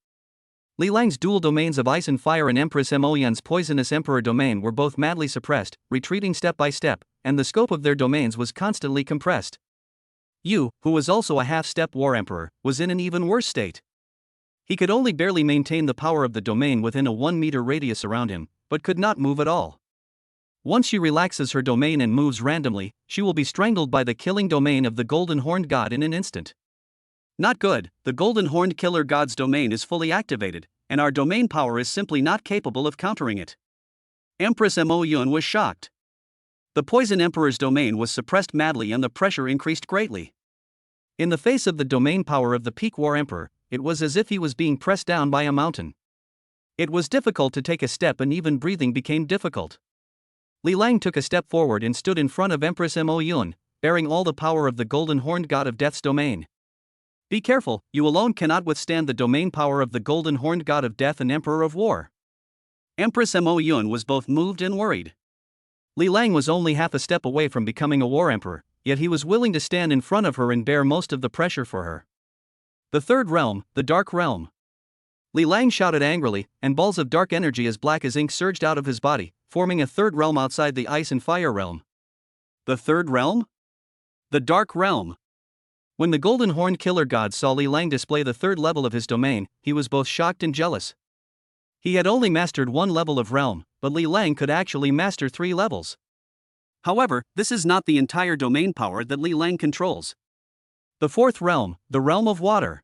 Li Lang's dual domains of ice and fire and Empress Mo Yun's poisonous emperor domain were both madly suppressed, retreating step by step, and the scope of their domains was constantly compressed. Yu, who was also a half-step war emperor, was in an even worse state. He could only barely maintain the power of the domain within a 1-meter radius around him, but could not move at all. Once she relaxes her domain and moves randomly, she will be strangled by the killing domain of the Golden Horned God in an instant. Not good, the Golden Horned Killer God's domain is fully activated, and our domain power is simply not capable of countering it. Empress Mo Yun was shocked. The Poison Emperor's domain was suppressed madly and the pressure increased greatly. In the face of the domain power of the Peak War Emperor, it was as if he was being pressed down by a mountain. It was difficult to take a step and even breathing became difficult. Li Lang took a step forward and stood in front of Empress Mo Yun, bearing all the power of the Golden Horned God of Death's domain. Be careful, you alone cannot withstand the domain power of the Golden Horned God of Death and Emperor of War. Empress Mo Yun was both moved and worried. Li Lang was only half a step away from becoming a war emperor, yet he was willing to stand in front of her and bear most of the pressure for her. The third realm, the Dark Realm. Li Lang shouted angrily, and balls of dark energy as black as ink surged out of his body, forming a third realm outside the ice and fire realm. The third realm? The Dark Realm. When the Golden Horned Killer God saw Li Lang display the third level of his domain, he was both shocked and jealous. He had only mastered one level of realm, but Li Lang could actually master 3 levels. However, this is not the entire domain power that Li Lang controls. The fourth realm, the realm of water.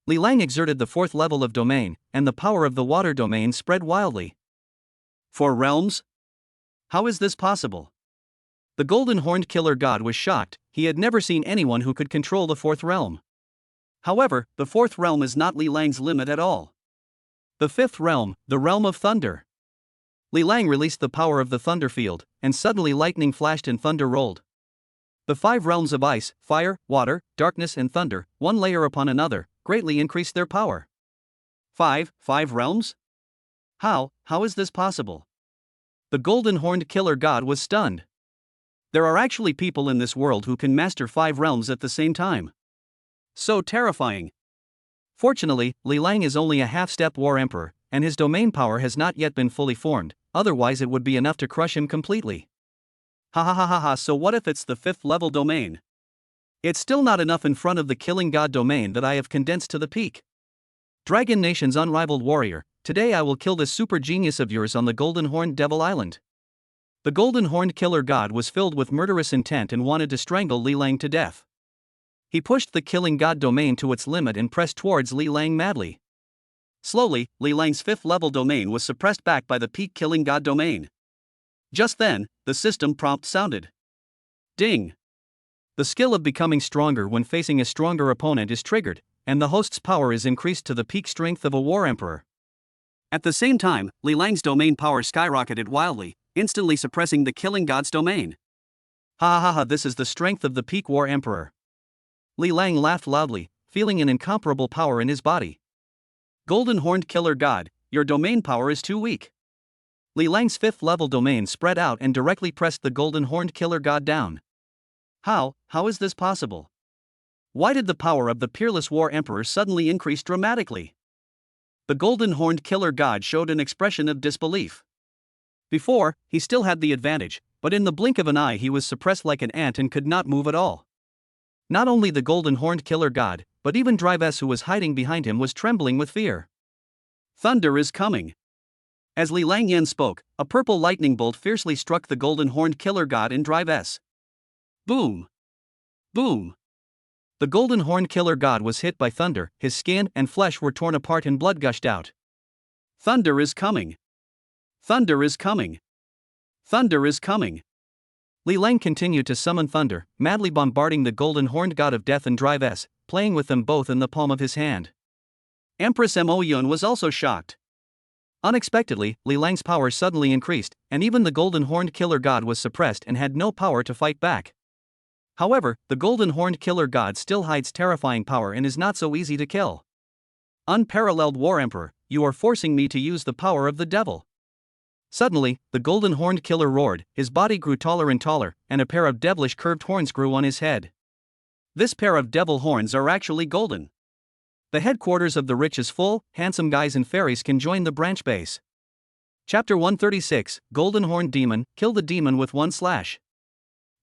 Li Lang exerted the 4th level of domain, and the power of the water domain spread wildly. 4 realms? How is this possible? The Golden Horned Killer God was shocked. He had never seen anyone who could control the 4th realm. However, the 4th realm is not Li Lang's limit at all. The 5th realm, the realm of thunder. Li Lang released the power of the thunder field, and suddenly lightning flashed and thunder rolled. The 5 realms of ice, fire, water, darkness and thunder, one layer upon another, greatly increased their power. 5 realms? How is this possible? The Golden Horned Killer God was stunned. There are actually people in this world who can master 5 realms at the same time. So terrifying. Fortunately, Li Lang is only a half-step war emperor, and his domain power has not yet been fully formed, otherwise it would be enough to crush him completely. So what if it's the 5th level domain? It's still not enough in front of the Killing God domain that I have condensed to the peak. Dragon Nation's unrivaled warrior, today I will kill this super genius of yours on the Golden Horned Devil Island. The Golden Horned Killer God was filled with murderous intent and wanted to strangle Li Lang to death. He pushed the Killing God domain to its limit and pressed towards Li Lang madly. Slowly, Li Lang's 5th level domain was suppressed back by the peak Killing God domain. Just then, the system prompt sounded. Ding! The skill of becoming stronger when facing a stronger opponent is triggered, and the host's power is increased to the peak strength of a war emperor. At the same time, Li Lang's domain power skyrocketed wildly, instantly suppressing the Killing God's domain. This is the strength of the peak war emperor. Li Lang laughed loudly, feeling an incomparable power in his body. Golden Horned Killer God, your domain power is too weak. Li Lang's 5th level domain spread out and directly pressed the Golden Horned Killer God down. How is this possible? Why did the power of the peerless war emperor suddenly increase dramatically? The Golden Horned Killer God showed an expression of disbelief. Before, he still had the advantage, but in the blink of an eye he was suppressed like an ant and could not move at all. Not only the Golden Horned Killer God, but even Drive S, who was hiding behind him, was trembling with fear. Thunder is coming. As Li Lang Yen spoke, a purple lightning bolt fiercely struck the Golden Horned Killer God in Drive S. Boom! Boom! The Golden Horned Killer God was hit by thunder, his skin and flesh were torn apart and blood gushed out. Thunder is coming! Thunder is coming! Thunder is coming! Li Lang continued to summon thunder, madly bombarding the Golden Horned God of Death and Drive S, playing with them both in the palm of his hand. Empress Mo Yun was also shocked. Unexpectedly, Li Lang's power suddenly increased, and even the Golden Horned Killer God was suppressed and had no power to fight back. However, the Golden Horned Killer God still hides terrifying power and is not so easy to kill. Unparalleled War Emperor, you are forcing me to use the power of the devil. Suddenly, the Golden Horned Killer roared, his body grew taller and taller, and a pair of devilish curved horns grew on his head. This pair of devil horns are actually golden. The headquarters of the rich is full, handsome guys and fairies can join the branch base. Chapter 136, Golden Horned Demon, kill the demon with one slash.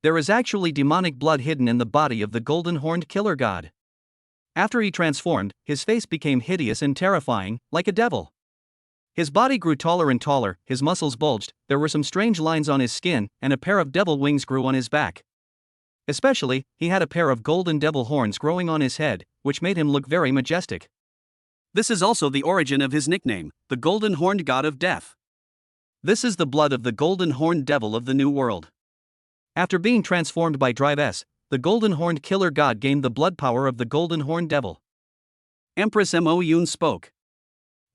There is actually demonic blood hidden in the body of the golden horned killer god. After he transformed, his face became hideous and terrifying, like a devil. His body grew taller and taller, his muscles bulged, there were some strange lines on his skin, and a pair of devil wings grew on his back. Especially, he had a pair of golden devil horns growing on his head, which made him look very majestic. This is also the origin of his nickname, the Golden Horned God of Death. This is the blood of the Golden Horned Devil of the New World. After being transformed by Drive S, the Golden Horned Killer God gained the blood power of the Golden Horned Devil. Empress Mo Yoon spoke.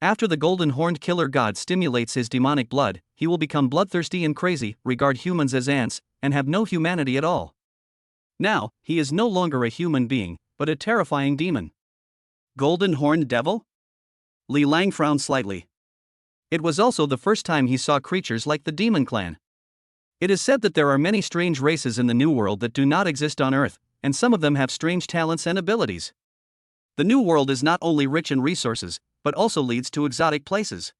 After the Golden Horned Killer God stimulates his demonic blood, he will become bloodthirsty and crazy, regard humans as ants, and have no humanity at all. Now, he is no longer a human being, but a terrifying demon. Golden Horned Devil? Li Lang frowned slightly. It was also the first time he saw creatures like the Demon Clan. It is said that there are many strange races in the New World that do not exist on Earth, and some of them have strange talents and abilities. The New World is not only rich in resources, but also leads to exotic places.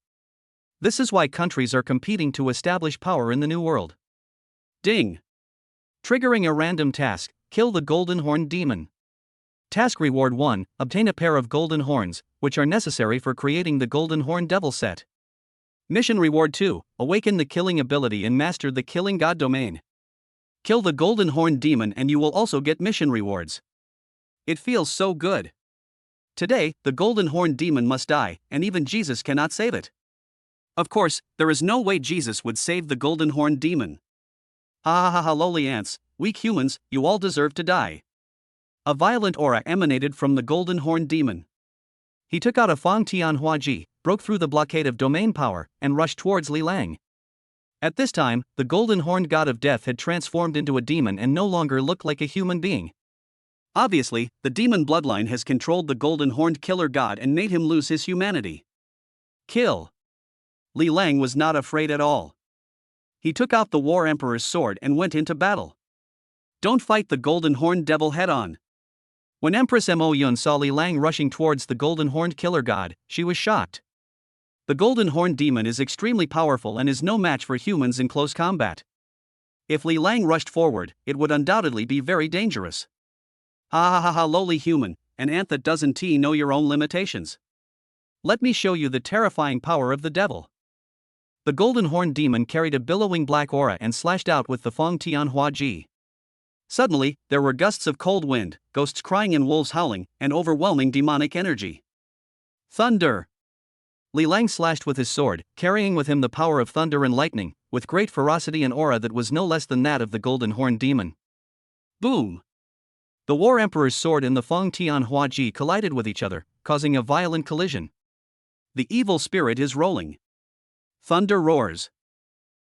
This is why countries are competing to establish power in the New World. Ding! Triggering a random task, kill the Golden Horned Demon. Task Reward 1, obtain a pair of golden horns, which are necessary for creating the Golden Horned Devil set. Mission Reward 2, awaken the killing ability and master the Killing God domain. Kill the Golden Horned Demon and you will also get mission rewards. It feels so good. Today, the Golden Horned Demon must die, and even Jesus cannot save it. Of course, there is no way Jesus would save the Golden Horned Demon. Ha ha ha ha, lowly ants, weak humans, you all deserve to die. A violent aura emanated from the Golden Horned Demon. He took out a Fang Tianhua Ji, broke through the blockade of domain power, and rushed towards Li Lang. At this time, the Golden Horned God of Death had transformed into a demon and no longer looked like a human being. Obviously, the demon bloodline has controlled the Golden Horned Killer God and made him lose his humanity. Kill. Li Lang was not afraid at all. He took out the War Emperor's sword and went into battle. Don't fight the Golden Horned Devil head-on. When Empress Mo Yun saw Li Lang rushing towards the Golden Horned Killer God, she was shocked. The Golden Horned Demon is extremely powerful and is no match for humans in close combat. If Li Lang rushed forward, it would undoubtedly be very dangerous. Ha ha ha ha, lowly human, an ant that doesn't know your own limitations. Let me show you the terrifying power of the devil. The Golden Horned Demon carried a billowing black aura and slashed out with the Fang Tianhua Ji. Suddenly, there were gusts of cold wind, ghosts crying and wolves howling, and overwhelming demonic energy. Thunder! Li Lang slashed with his sword, carrying with him the power of thunder and lightning, with great ferocity and aura that was no less than that of the Golden Horned Demon. Boom! The War Emperor's sword and the Fang Tianhua Ji collided with each other, causing a violent collision. The evil spirit is rolling. Thunder roars.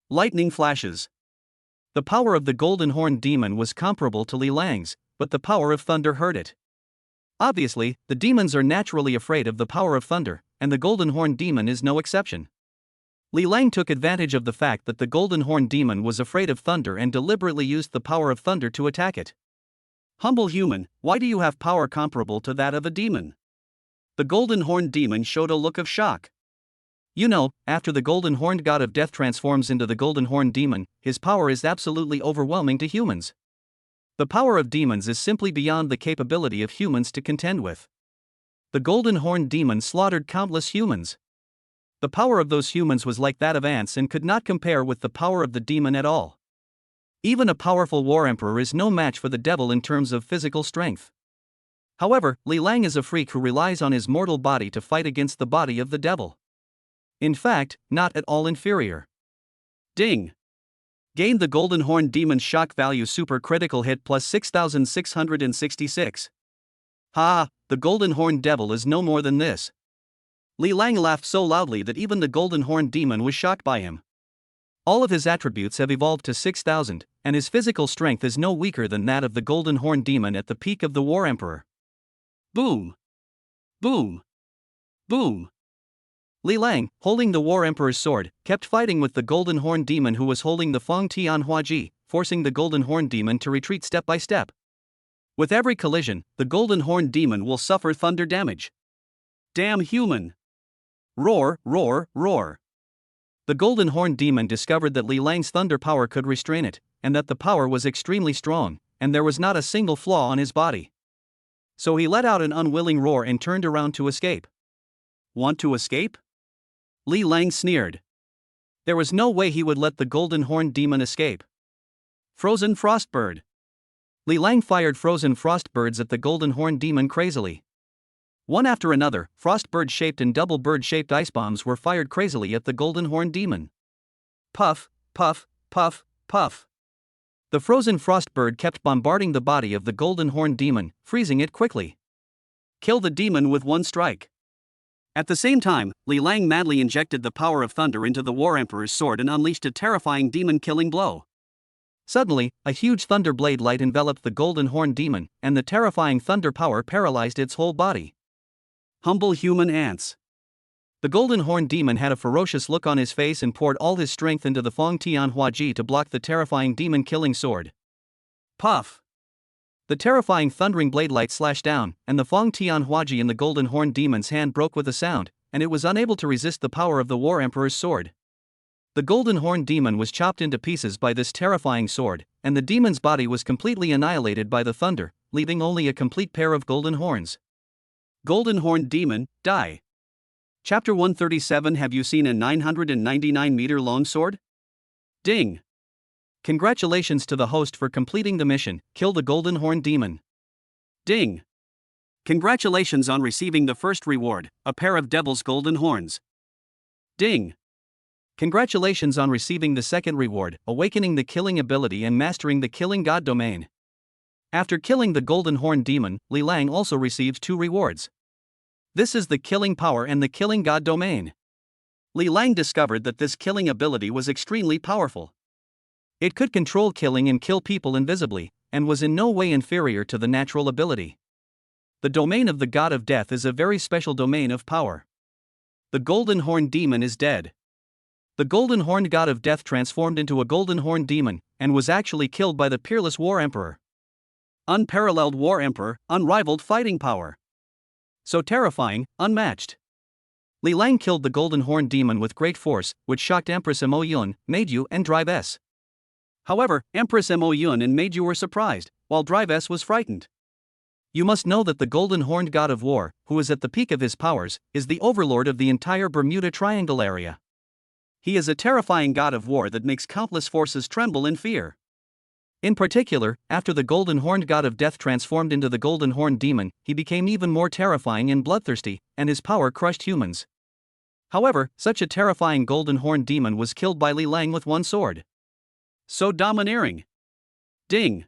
Lightning flashes. The power of the Golden Horned Demon was comparable to Li Lang's, but the power of thunder hurt it. Obviously, the demons are naturally afraid of the power of thunder, and the Golden Horned Demon is no exception. Li Lang took advantage of the fact that the Golden Horned Demon was afraid of thunder and deliberately used the power of thunder to attack it. Humble human, why do you have power comparable to that of a demon? The Golden Horned Demon showed a look of shock. You know, after the Golden Horned God of Death transforms into the Golden Horned Demon, his power is absolutely overwhelming to humans. The power of demons is simply beyond the capability of humans to contend with. The Golden Horned Demon slaughtered countless humans. The power of those humans was like that of ants and could not compare with the power of the demon at all. Even a powerful War Emperor is no match for the devil in terms of physical strength. However, Li Lang is a freak who relies on his mortal body to fight against the body of the devil. In fact, not at all inferior. Ding! Gained the Golden Horned Demon's shock value super critical hit plus 6666. Ha! The Golden Horned Devil is no more than this. Li Lang laughed so loudly that even the Golden Horned Demon was shocked by him. All of his attributes have evolved to 6,000, and his physical strength is no weaker than that of the Golden Horned Demon at the peak of the War Emperor. Boom! Boom! Boom! Li Lang, holding the War Emperor's sword, kept fighting with the Golden Horned Demon who was holding the Fang Tianhua Ji, forcing the Golden Horned Demon to retreat step by step. With every collision, the Golden Horned Demon will suffer thunder damage. Damn human! Roar, roar, roar. The Golden Horned Demon discovered that Li Lang's thunder power could restrain it, and that the power was extremely strong, and there was not a single flaw on his body. So he let out an unwilling roar and turned around to escape. Want to escape? Li Lang sneered. There was no way he would let the Golden Horned Demon escape. Frozen Frostbird. Li Lang fired frozen frostbirds at the Golden Horned Demon crazily. One after another, frostbird-shaped and double bird-shaped ice bombs were fired crazily at the Golden Horned Demon. Puff, puff, puff, puff. The frozen frostbird kept bombarding the body of the Golden Horned Demon, freezing it quickly. Kill the demon with one strike. At the same time, Li Lang madly injected the power of thunder into the War Emperor's sword and unleashed a terrifying demon-killing blow. Suddenly, a huge thunder blade light enveloped the Golden Horned Demon, and the terrifying thunder power paralyzed its whole body. Humble human ants. The Golden Horned Demon had a ferocious look on his face and poured all his strength into the Fong Tianhua to block the terrifying demon-killing sword. Puff! The terrifying thundering blade light slashed down, and the Fong Tianhua in the Golden Horned Demon's hand broke with a sound, and it was unable to resist the power of the War Emperor's sword. The Golden Horned Demon was chopped into pieces by this terrifying sword, and the demon's body was completely annihilated by the thunder, leaving only a complete pair of golden horns. Golden Horned Demon, die. Chapter 137. Have you seen a 999-meter-long sword? Ding! Congratulations to the host for completing the mission, kill the Golden Horned Demon. Ding! Congratulations on receiving the first reward, a pair of Devil's Golden Horns. Ding! Congratulations on receiving the second reward, awakening the killing ability and mastering the killing god domain. After killing the Golden Horned Demon, Li Lang also receives 2 rewards. This is the killing power and the killing god domain. Li Lang discovered that this killing ability was extremely powerful. It could control killing and kill people invisibly, and was in no way inferior to the natural ability. The domain of the god of death is a very special domain of power. The Golden Horned Demon is dead. The Golden Horned God of Death transformed into a Golden Horned Demon, and was actually killed by the peerless War Emperor. Unparalleled War Emperor, unrivaled fighting power. So terrifying, unmatched. Li Lang killed the Golden Horned Demon with great force, which shocked Empress Mo Yun, Meiju and Drive S. However, Empress Mo Yun and Meiju were surprised, while Drive S was frightened. You must know that the Golden Horned God of War, who is at the peak of his powers, is the overlord of the entire Bermuda Triangle area. He is a terrifying god of war that makes countless forces tremble in fear. In particular, after the Golden Horned God of Death transformed into the Golden Horned Demon, he became even more terrifying and bloodthirsty, and his power crushed humans. However, such a terrifying Golden Horned Demon was killed by Li Lang with one sword. So domineering. Ding!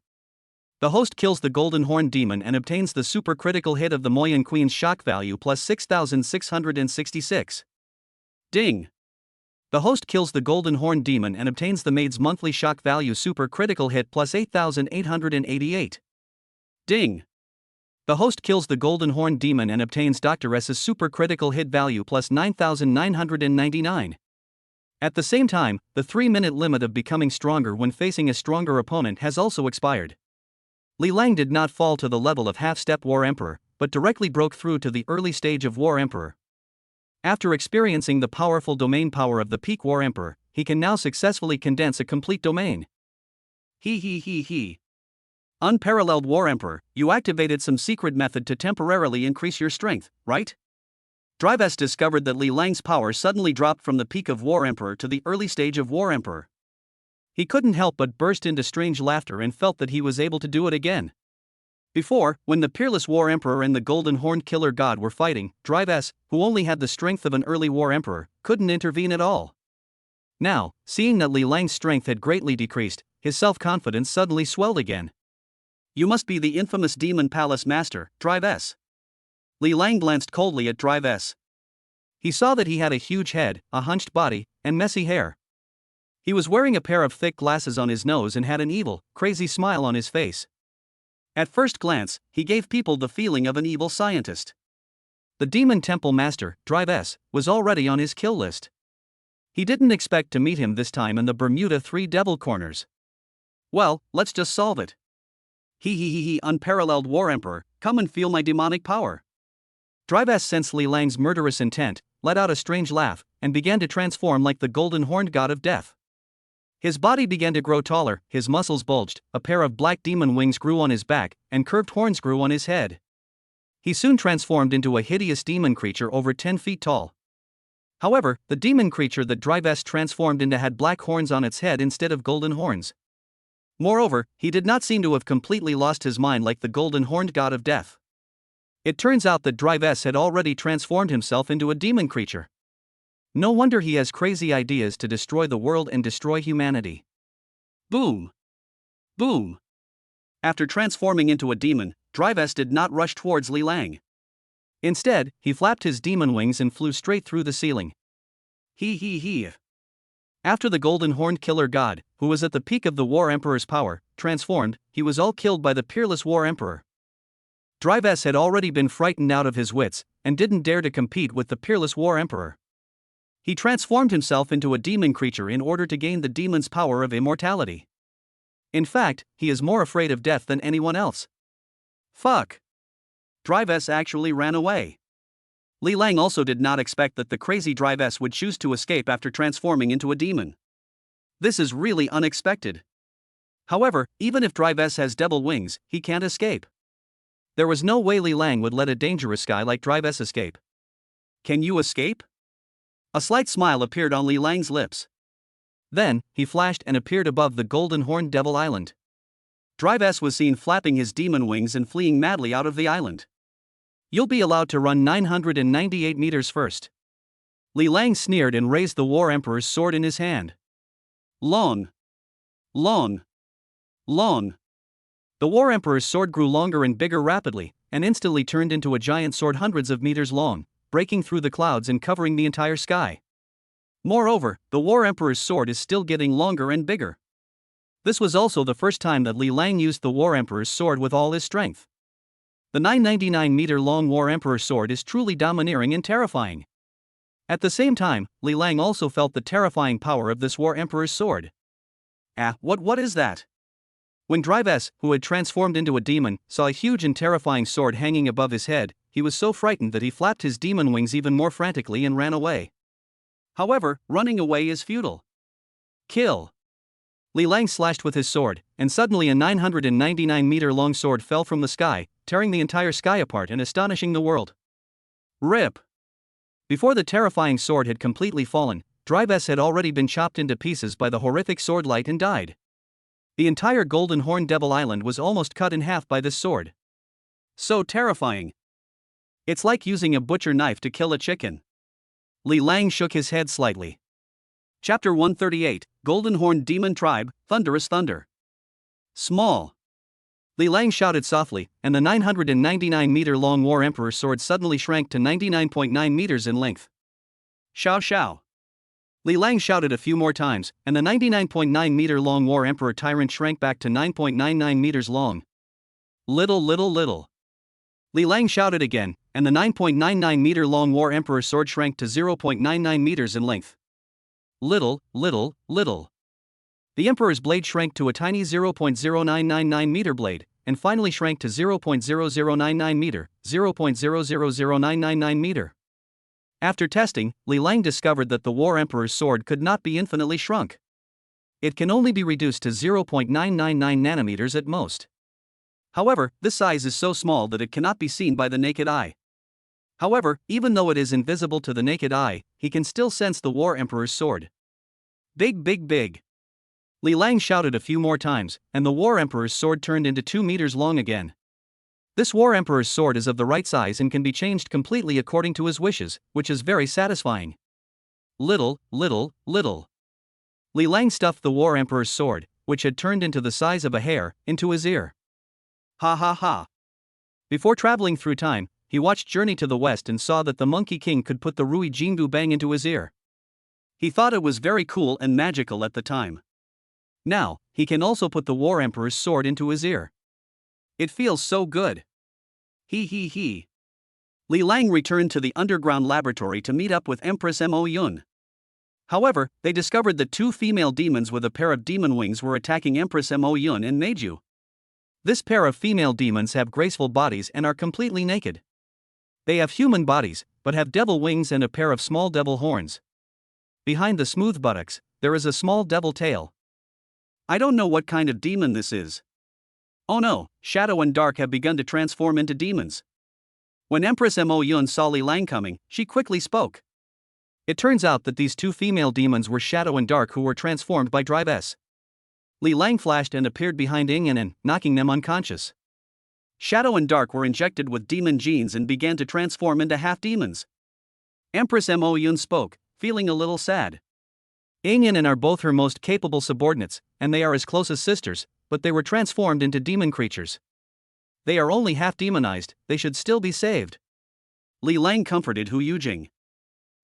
The host kills the Golden Horned Demon and obtains the super critical hit of the Moyan Queen's shock value plus 6,666. Ding! The host kills the Golden Horned Demon and obtains the maid's monthly shock value super critical hit plus 8,888. Ding! The host kills the Golden Horned Demon and obtains Dr. S's super critical hit value plus 9,999. At the same time, the 3-minute limit of becoming stronger when facing a stronger opponent has also expired. Li Lang did not fall to the level of half-step War Emperor, but directly broke through to the early stage of War Emperor. After experiencing the powerful domain power of the peak War Emperor, he can now successfully condense a complete domain. He. Unparalleled War Emperor, you activated some secret method to temporarily increase your strength, right? Drive S discovered that Li Lang's power suddenly dropped from the peak of War Emperor to the early stage of War Emperor. He couldn't help but burst into strange laughter and felt that he was able to do it again. Before, when the peerless War Emperor and the Golden Horned Killer God were fighting, Drive S, who only had the strength of an early War Emperor, couldn't intervene at all. Now, seeing that Li Lang's strength had greatly decreased, his self-confidence suddenly swelled again. You must be the infamous Demon Palace Master, Drive S. Li Lang glanced coldly at Drive S. He saw that he had a huge head, a hunched body, and messy hair. He was wearing a pair of thick glasses on his nose and had an evil, crazy smile on his face. At first glance, he gave people the feeling of an evil scientist. The Demon Temple Master, Drive S, was already on his kill list. He didn't expect to meet him this time in the Bermuda 3 Devil Corners. Well, let's just solve it. He, unparalleled War Emperor, come and feel my demonic power. Drive sensed Li Lang's murderous intent, let out a strange laugh, and began to transform like the golden horned god of death. His body began to grow taller, his muscles bulged, a pair of black demon wings grew on his back, and curved horns grew on his head. He soon transformed into a hideous demon creature over 10 feet tall. However, the demon creature that Drive transformed into had black horns on its head instead of golden horns. Moreover, he did not seem to have completely lost his mind like the golden horned god of death. It turns out that Drive had already transformed himself into a demon creature. No wonder he has crazy ideas to destroy the world and destroy humanity. Boom! Boom! After transforming into a demon, Drive did not rush towards Li Lang. Instead, he flapped his demon wings and flew straight through the ceiling. He. After the golden horned killer god, who was at the peak of the War Emperor's power, transformed, he was all killed by the peerless War Emperor. Drive had already been frightened out of his wits, and didn't dare to compete with the peerless War Emperor. He transformed himself into a demon creature in order to gain the demon's power of immortality. In fact, he is more afraid of death than anyone else. Fuck! Drive actually ran away. Li Lang also did not expect that the crazy Drive would choose to escape after transforming into a demon. This is really unexpected. However, even if Drive has devil wings, he can't escape. There was no way Li Lang would let a dangerous guy like Drive escape. Can you escape? A slight smile appeared on Li Lang's lips. Then, he flashed and appeared above the golden horned devil island. Drive was seen flapping his demon wings and fleeing madly out of the island. You'll be allowed to run 998 meters first. Li Lang sneered and raised the War Emperor's sword in his hand. Long. Long. Long. The War Emperor's sword grew longer and bigger rapidly, and instantly turned into a giant sword hundreds of meters long, breaking through the clouds and covering the entire sky. Moreover, the War Emperor's sword is still getting longer and bigger. This was also the first time that Li Lang used the War Emperor's sword with all his strength. The 999-meter-long War Emperor's sword is truly domineering and terrifying. At the same time, Li Lang also felt the terrifying power of this War Emperor's sword. What is that? When Drive, who had transformed into a demon, saw a huge and terrifying sword hanging above his head, he was so frightened that he flapped his demon wings even more frantically and ran away. However, running away is futile. Kill! Li Lang slashed with his sword, and suddenly a 999-meter-long sword fell from the sky, tearing the entire sky apart and astonishing the world. Rip! Before the terrifying sword had completely fallen, Drive had already been chopped into pieces by the horrific sword light and died. The entire Golden Horn Devil Island was almost cut in half by this sword. So terrifying. It's like using a butcher knife to kill a chicken. Li Lang shook his head slightly. Chapter 138, Golden Horn Demon Tribe, Thunderous Thunder. Small. Li Lang shouted softly, and the 999-meter-long War Emperor's sword suddenly shrank to 99.9 meters in length. Xiao xiao. Li Lang shouted a few more times, and the 99.9-meter-long War Emperor Tyrant shrank back to 9.99 meters long. Little. Li Lang shouted again, and the 9.99-meter-long War Emperor sword shrank to 0.99 meters in length. Little. The Emperor's blade shrank to a tiny 0.0999 meter blade, and finally shrank to 0.0099 meter, 0.000999 meter. After testing, Li Lang discovered that the War Emperor's sword could not be infinitely shrunk. It can only be reduced to 0.999 nanometers at most. However, this size is so small that it cannot be seen by the naked eye. However, even though it is invisible to the naked eye, he can still sense the War Emperor's sword. Big. Li Lang shouted a few more times, and the War Emperor's sword turned into 2 meters long again. This War Emperor's sword is of the right size and can be changed completely according to his wishes, which is very satisfying. Little. Li Lang stuffed the War Emperor's sword, which had turned into the size of a hair, into his ear. Ha. Before traveling through time, he watched Journey to the West and saw that the Monkey King could put the Rui Jingu Bang into his ear. He thought it was very cool and magical at the time. Now, he can also put the War Emperor's sword into his ear. It feels so good. He. Li Lang returned to the underground laboratory to meet up with Empress Mo Yun. However, they discovered that 2 female demons with a pair of demon wings were attacking Empress Mo Yun and Meiju. This pair of female demons have graceful bodies and are completely naked. They have human bodies, but have devil wings and a pair of small devil horns. Behind the smooth buttocks, there is a small devil tail. I don't know what kind of demon this is. Oh no, Shadow and Dark have begun to transform into demons. When Empress Mo Yun saw Li Lang coming, she quickly spoke. It turns out that these two female demons were Shadow and Dark, who were transformed by Drive S. Li Lang flashed and appeared behind Xener, knocking them unconscious. Shadow and Dark were injected with demon genes and began to transform into half-demons. Empress Mo Yun spoke, feeling a little sad. Xener are both her most capable subordinates, and they are as close as sisters, but they were transformed into demon creatures. They are only half-demonized, they should still be saved. Li Lang comforted Hu Yujing.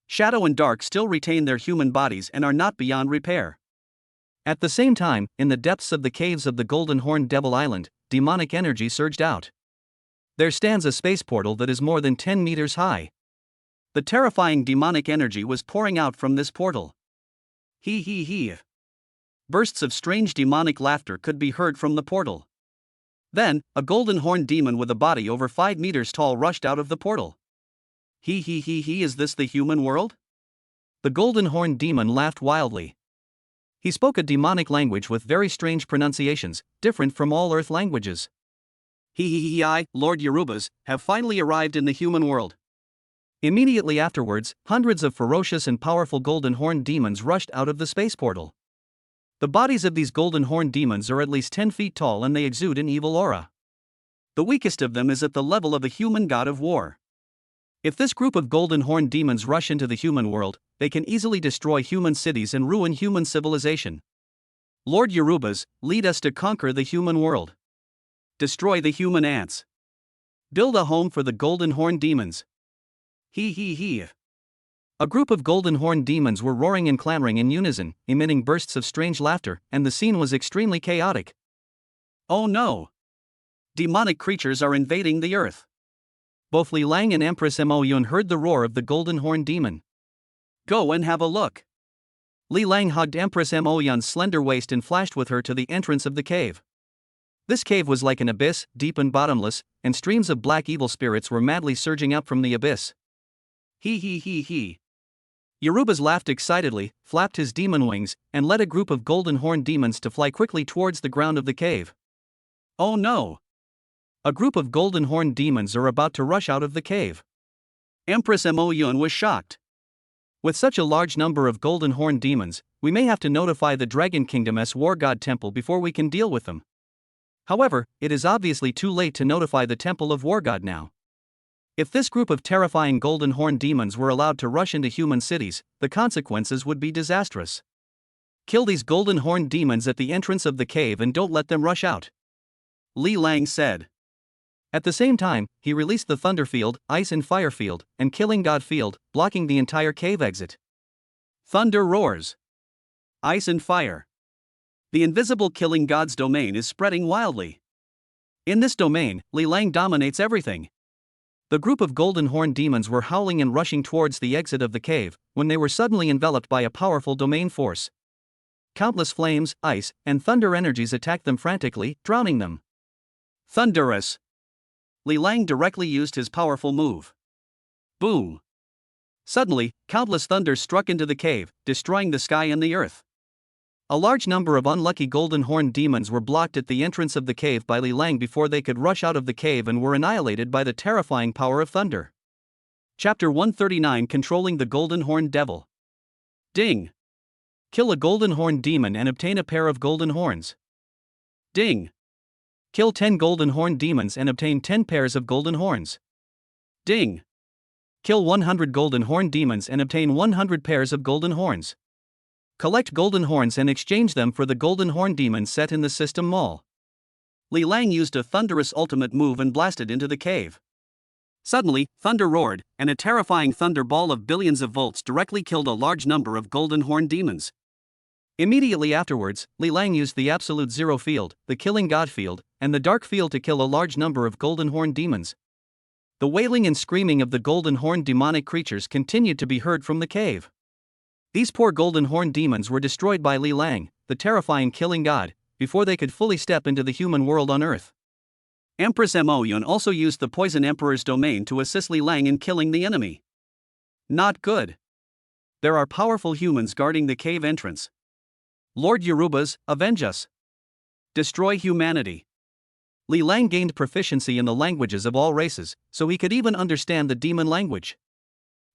Shadow and Dark still retain their human bodies and are not beyond repair. At the same time, in the depths of the caves of the Golden Horned Devil Island, demonic energy surged out. There stands a space portal that is more than 10 meters high. The terrifying demonic energy was pouring out from this portal. He he he. Bursts of strange demonic laughter could be heard from the portal. Then, a golden horned demon with a body over 5 meters tall rushed out of the portal. He, is this the human world? The golden horned demon laughed wildly. He spoke a demonic language with very strange pronunciations, different from all Earth languages. I, Lord Yorubas, have finally arrived in the human world. Immediately afterwards, hundreds of ferocious and powerful golden horned demons rushed out of the space portal. The bodies of these golden horned demons are at least 10 feet tall and they exude an evil aura. The weakest of them is at the level of a human god of war. If this group of golden horned demons rush into the human world, they can easily destroy human cities and ruin human civilization. Lord Yorubas, lead us to conquer the human world. Destroy the human ants. Build a home for the golden horned demons. He. A group of golden horned demons were roaring and clamoring in unison, emitting bursts of strange laughter, and the scene was extremely chaotic. Oh no! Demonic creatures are invading the earth. Both Li Lang and Empress Mo Yun heard the roar of the golden horned demon. Go and have a look. Li Lang hugged Empress Mo Yun's slender waist and flashed with her to the entrance of the cave. This cave was like an abyss, deep and bottomless, and streams of black evil spirits were madly surging up from the abyss. He. Yorubas laughed excitedly, flapped his demon wings, and led a group of golden horned demons to fly quickly towards the ground of the cave. Oh no! A group of golden horned demons are about to rush out of the cave. Empress Mo Yun was shocked. With such a large number of golden horned demons, we may have to notify the Dragon Kingdom's War God Temple before we can deal with them. However, it is obviously too late to notify the Temple of War God now. If this group of terrifying golden horned demons were allowed to rush into human cities, the consequences would be disastrous. Kill these golden horned demons at the entrance of the cave and don't let them rush out, Li Lang said. At the same time, he released the Thunder Field, Ice and Fire Field, and Killing God Field, blocking the entire cave exit. Thunder roars. Ice and fire. The invisible Killing God's domain is spreading wildly. In this domain, Li Lang dominates everything. The group of golden horned demons were howling and rushing towards the exit of the cave, when they were suddenly enveloped by a powerful domain force. Countless flames, ice, and thunder energies attacked them frantically, drowning them. Thunderous. Li Lang directly used his powerful move. Boom! Suddenly, countless thunders struck into the cave, destroying the sky and the earth. A large number of unlucky golden horned demons were blocked at the entrance of the cave by Li Lang before they could rush out of the cave and were annihilated by the terrifying power of thunder. Chapter 139, Controlling the Golden Horned Devil. Ding! Kill a golden horned demon and obtain a pair of golden horns. Ding! Kill 10 golden horned demons and obtain 10 pairs of golden horns. Ding! Kill 100 golden horned demons and obtain 100 pairs of golden horns. Collect golden horns and exchange them for the golden horn demon set in the system mall. Li Lang used a thunderous ultimate move and blasted into the cave. Suddenly, thunder roared, and a terrifying thunder ball of billions of volts directly killed a large number of golden horn demons. Immediately afterwards, Li Lang used the Absolute Zero Field, the Killing God Field, and the Dark Field to kill a large number of golden horn demons. The wailing and screaming of the golden horned demonic creatures continued to be heard from the cave. These poor golden horned demons were destroyed by Li Lang, the terrifying Killing God, before they could fully step into the human world on Earth. Empress Mo Yun also used the Poison Emperor's domain to assist Li Lang in killing the enemy. Not good. There are powerful humans guarding the cave entrance. Lord Yorubas, avenge us. Destroy humanity. Li Lang gained proficiency in the languages of all races, so he could even understand the demon language.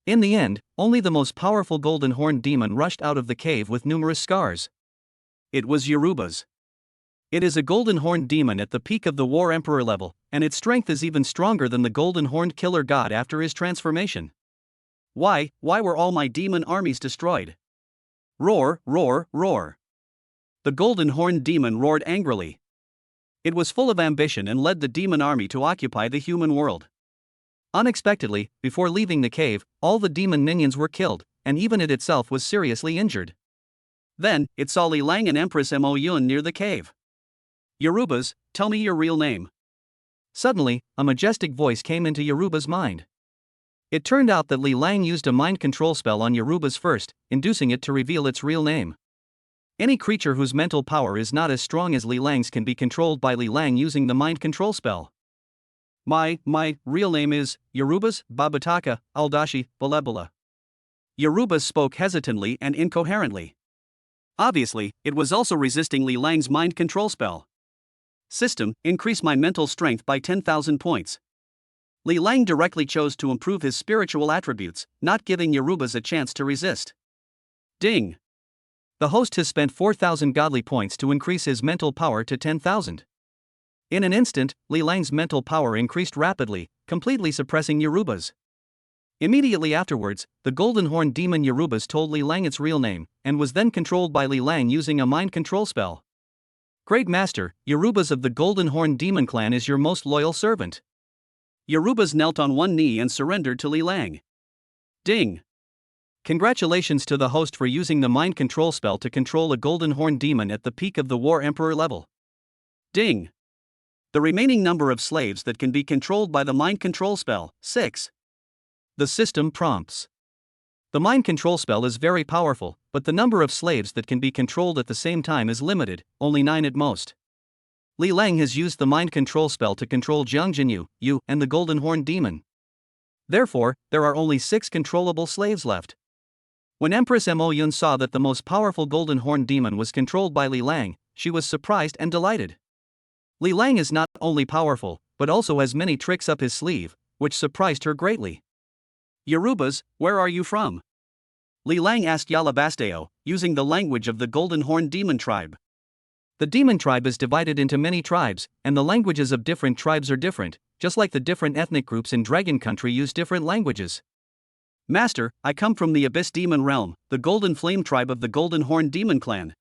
In the end, only the most powerful golden horned demon rushed out of the cave with numerous scars. It was Yorubas. It is a golden horned demon at the peak of the War Emperor level, and its strength is even stronger than the golden horned killer god after his transformation. Why were all my demon armies destroyed? Roar, roar, roar. The golden horned demon roared angrily. It was full of ambition and led the demon army to occupy the human world. Unexpectedly, before leaving the cave, all the demon minions were killed, and even it itself was seriously injured. Then, it saw Li Lang and Empress Mo Yun near the cave. Yorubas, tell me your real name. Suddenly, a majestic voice came into Yoruba's mind. It turned out that Li Lang used a mind control spell on Yoruba's first, inducing it to reveal its real name. Any creature whose mental power is not as strong as Li Lang's can be controlled by Li Lang using the mind control spell. My real name is Yorubas Babataka Aldashi Balebala. Yorubas spoke hesitantly and incoherently. Obviously, it was also resisting Li Lang's mind control spell. System, increase my mental strength by 10,000 points. Li Lang directly chose to improve his spiritual attributes, not giving Yorubas a chance to resist. Ding! The host has spent 4,000 godly points to increase his mental power to 10,000. In an instant, Li Lang's mental power increased rapidly, completely suppressing Yorubas. Immediately afterwards, the golden horned demon Yorubas told Li Lang its real name, and was then controlled by Li Lang using a mind control spell. Great Master, Yorubas of the golden horned demon clan is your most loyal servant. Yorubas knelt on one knee and surrendered to Li Lang. Ding! Congratulations to the host for using the mind control spell to control a golden horned demon at the peak of the War Emperor level. Ding! The remaining number of slaves that can be controlled by the mind control spell, 6. The system prompts. The mind control spell is very powerful, but the number of slaves that can be controlled at the same time is limited, only 9 at most. Li Lang has used the mind control spell to control Jiang Jinyu, Yu, and the golden horned demon. Therefore, there are only 6 controllable slaves left. When Empress Mo Yun saw that the most powerful golden horned demon was controlled by Li Lang, she was surprised and delighted. Li Lang is not only powerful, but also has many tricks up his sleeve, which surprised her greatly. Yorubas, where are you from? Li Lang asked Yalabasteo, using the language of the golden horned demon tribe. The demon tribe is divided into many tribes, and the languages of different tribes are different, just like the different ethnic groups in Dragon Country use different languages. Master, I come from the Abyss Demon Realm, the Golden Flame tribe of the Golden Horned Demon Clan.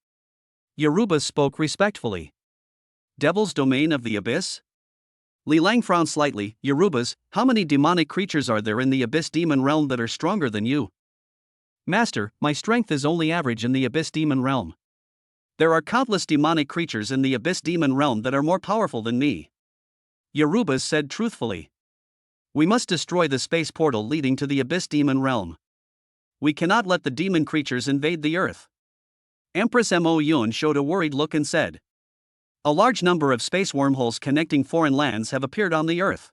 Yorubas spoke respectfully. Devil's domain of the Abyss? Li Lang frowned slightly. Yorubas, how many demonic creatures are there in the Abyss Demon Realm that are stronger than you? Master, my strength is only average in the Abyss Demon Realm. There are countless demonic creatures in the Abyss Demon Realm that are more powerful than me. Yorubas said truthfully. We must destroy the space portal leading to the Abyss Demon Realm. We cannot let the demon creatures invade the Earth. Empress Mo Yun showed a worried look and said. A large number of space wormholes connecting foreign lands have appeared on the Earth.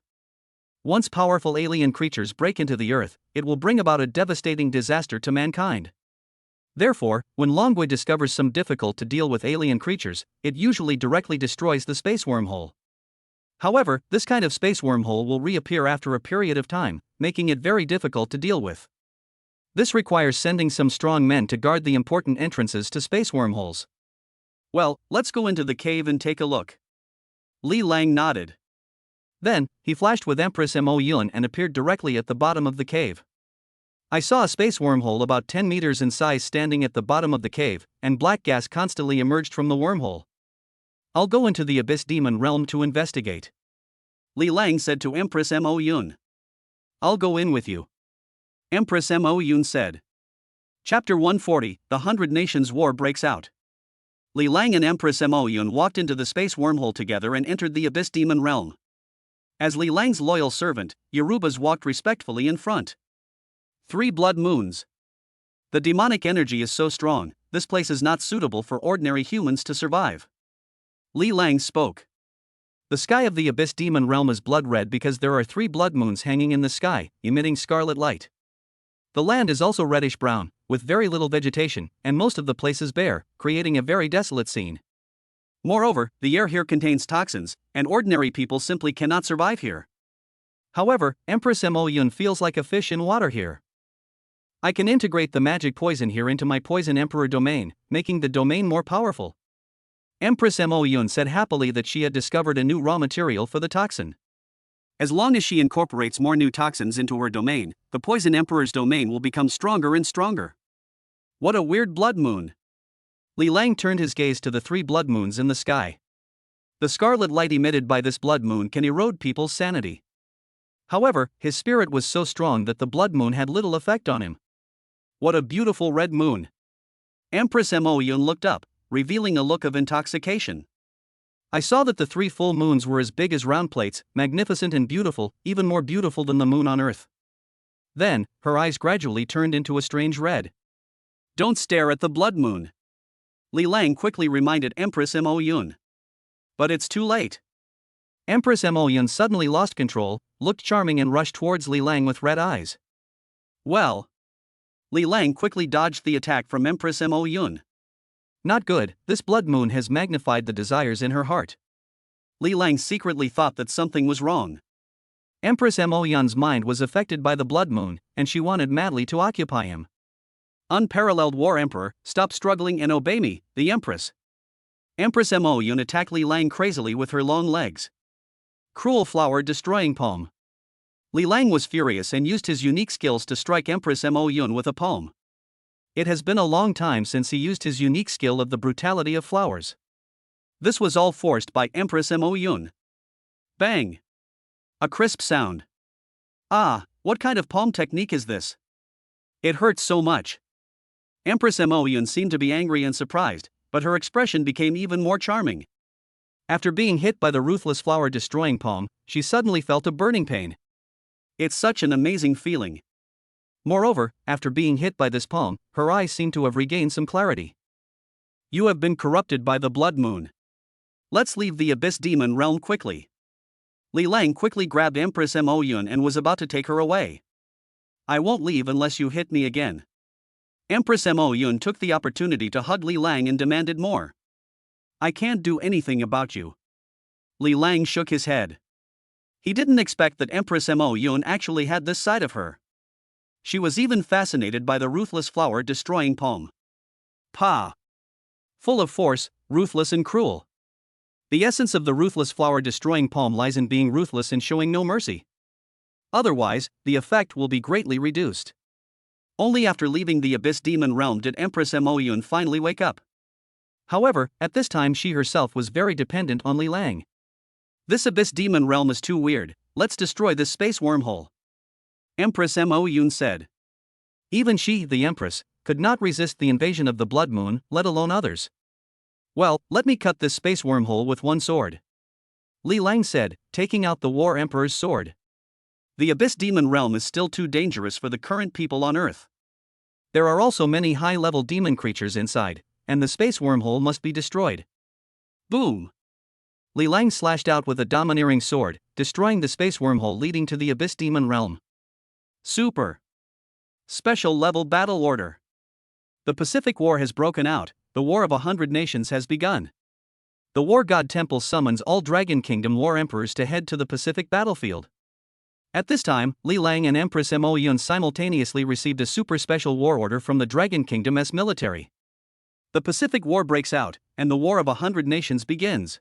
Once powerful alien creatures break into the Earth, it will bring about a devastating disaster to mankind. Therefore, when Longwei discovers some difficult to deal with alien creatures, it usually directly destroys the space wormhole. However, this kind of space wormhole will reappear after a period of time, making it very difficult to deal with. This requires sending some strong men to guard the important entrances to space wormholes. Well, let's go into the cave and take a look. Li Lang nodded. Then, he flashed with Empress Mo Yun and appeared directly at the bottom of the cave. I saw a space wormhole about 10 meters in size standing at the bottom of the cave, and black gas constantly emerged from the wormhole. I'll go into the Abyss Demon Realm to investigate. Li Lang said to Empress Mo Yun. I'll go in with you. Empress Mo Yun said. Chapter 140, The 100 Nations War breaks out. Li Lang and Empress Mo Yun walked into the space wormhole together and entered the Abyss Demon Realm. As Li Lang's loyal servant, Yorubas walked respectfully in front. 3 blood moons. The demonic energy is so strong, this place is not suitable for ordinary humans to survive. Li Lang spoke. The sky of the Abyss Demon Realm is blood red because there are 3 blood moons hanging in the sky, emitting scarlet light. The land is also reddish brown, with very little vegetation, and most of the place is bare, creating a very desolate scene. Moreover, the air here contains toxins, and ordinary people simply cannot survive here. However, Empress Mo Yun feels like a fish in water here. I can integrate the magic poison here into my Poison Emperor domain, making the domain more powerful. Empress Mo Yun said happily that she had discovered a new raw material for the toxin. As long as she incorporates more new toxins into her domain, the Poison Emperor's domain will become stronger and stronger. What a weird blood moon! Li Lang turned his gaze to the 3 blood moons in the sky. The scarlet light emitted by this blood moon can erode people's sanity. However, his spirit was so strong that the blood moon had little effect on him. What a beautiful red moon! Empress Mo Yun looked up, revealing a look of intoxication. I saw that the 3 full moons were as big as round plates, magnificent and beautiful, even more beautiful than the moon on Earth. Then, her eyes gradually turned into a strange red. Don't stare at the blood moon. Li Lang quickly reminded Empress Mo Yun. But it's too late. Empress Mo Yun suddenly lost control, looked charming and rushed towards Li Lang with red eyes. Well. Li Lang quickly dodged the attack from Empress Mo Yun. Not good, this blood moon has magnified the desires in her heart. Li Lang secretly thought that something was wrong. Empress Mo Yun's mind was affected by the blood moon, and she wanted madly to occupy him. Unparalleled War Emperor, stop struggling and obey me, the Empress. Empress Mo Yun attacked Li Lang crazily with her long legs. Cruel flower destroying palm. Li Lang was furious and used his unique skills to strike Empress Mo Yun with a palm. It has been a long time since he used his unique skill of the brutality of flowers. This was all forced by Empress Mo Yun. Bang! A crisp sound. Ah, what kind of palm technique is this? It hurts so much. Empress Mo Yun seemed to be angry and surprised, but her expression became even more charming. After being hit by the ruthless flower destroying palm, she suddenly felt a burning pain. It's such an amazing feeling. Moreover, after being hit by this palm, her eyes seemed to have regained some clarity. You have been corrupted by the blood moon. Let's leave the Abyss Demon Realm quickly. Li Lang quickly grabbed Empress Mo Yun and was about to take her away. I won't leave unless you hit me again. Empress Mo Yun took the opportunity to hug Li Lang and demanded more. I can't do anything about you. Li Lang shook his head. He didn't expect that Empress Mo Yun actually had this side of her. She was even fascinated by the ruthless flower destroying palm. Pa! Full of force, ruthless and cruel. The essence of the ruthless flower destroying palm lies in being ruthless and showing no mercy. Otherwise, the effect will be greatly reduced. Only after leaving the Abyss Demon Realm did Empress Mo Yun finally wake up. However, at this time she herself was very dependent on Li Lang. This Abyss Demon Realm is too weird, let's destroy this space wormhole. Empress Mo Yun said. Even she, the Empress, could not resist the invasion of the Blood Moon, let alone others. Well, let me cut this space wormhole with one sword. Li Lang said, taking out the War Emperor's sword. The Abyss Demon Realm is still too dangerous for the current people on Earth. There are also many high-level demon creatures inside, and the space wormhole must be destroyed. Boom! Li Lang slashed out with a domineering sword, destroying the space wormhole leading to the Abyss Demon Realm. Super. Special Level Battle Order. The Pacific War has broken out, the War of 100 Nations has begun. The War God Temple summons all Dragon Kingdom War Emperors to head to the Pacific battlefield. At this time, Li Lang and Empress Mo Yun simultaneously received a super special war order from the Dragon Kingdom as military. The Pacific War breaks out, and the War of 100 Nations begins.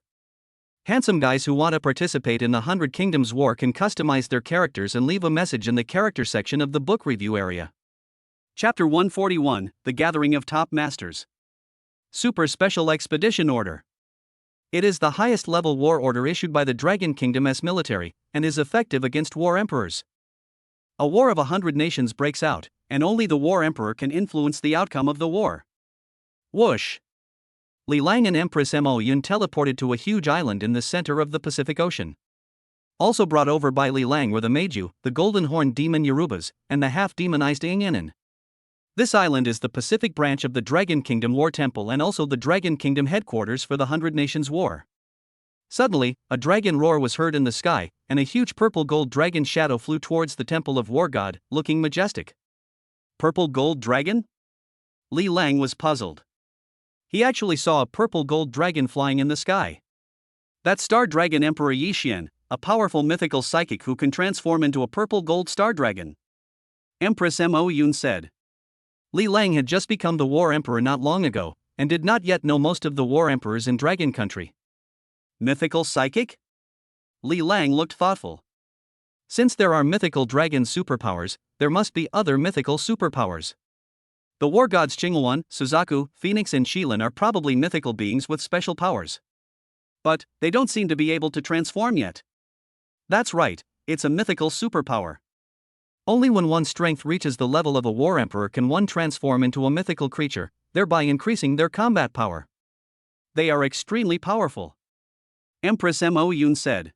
Handsome guys who want to participate in the 100 Kingdoms War can customize their characters and leave a message in the character section of the book review area. Chapter 141, The Gathering of Top Masters. Super Special Expedition Order. It is the highest level war order issued by the Dragon Kingdom as military, and is effective against war emperors. A war of 100 nations breaks out, and only the war emperor can influence the outcome of the war. Whoosh! Li Lang and Empress Mo Yun teleported to a huge island in the center of the Pacific Ocean. Also brought over by Li Lang were the Meiju, the golden horned demon Yorubas, and the half-demonized Ingenen. This island is the Pacific branch of the Dragon Kingdom War Temple and also the Dragon Kingdom headquarters for the 100 Nations War. Suddenly, a dragon roar was heard in the sky, and a huge purple-gold dragon shadow flew towards the temple of War God, looking majestic. Purple-gold dragon? Li Lang was puzzled. He actually saw a purple-gold dragon flying in the sky. That star dragon Emperor Yi Xian, a powerful mythical psychic who can transform into a purple-gold star dragon. Empress Mo Yun said. Li Lang had just become the War Emperor not long ago, and did not yet know most of the War Emperors in Dragon Country. Mythical psychic? Li Lang looked thoughtful. Since there are mythical dragon superpowers, there must be other mythical superpowers. The war gods Qinghuan, Suzaku, Phoenix and Shilin are probably mythical beings with special powers. But they don't seem to be able to transform yet. That's right, it's a mythical superpower. Only when one's strength reaches the level of a war emperor can one transform into a mythical creature, thereby increasing their combat power. They are extremely powerful. Empress Mo Yun said.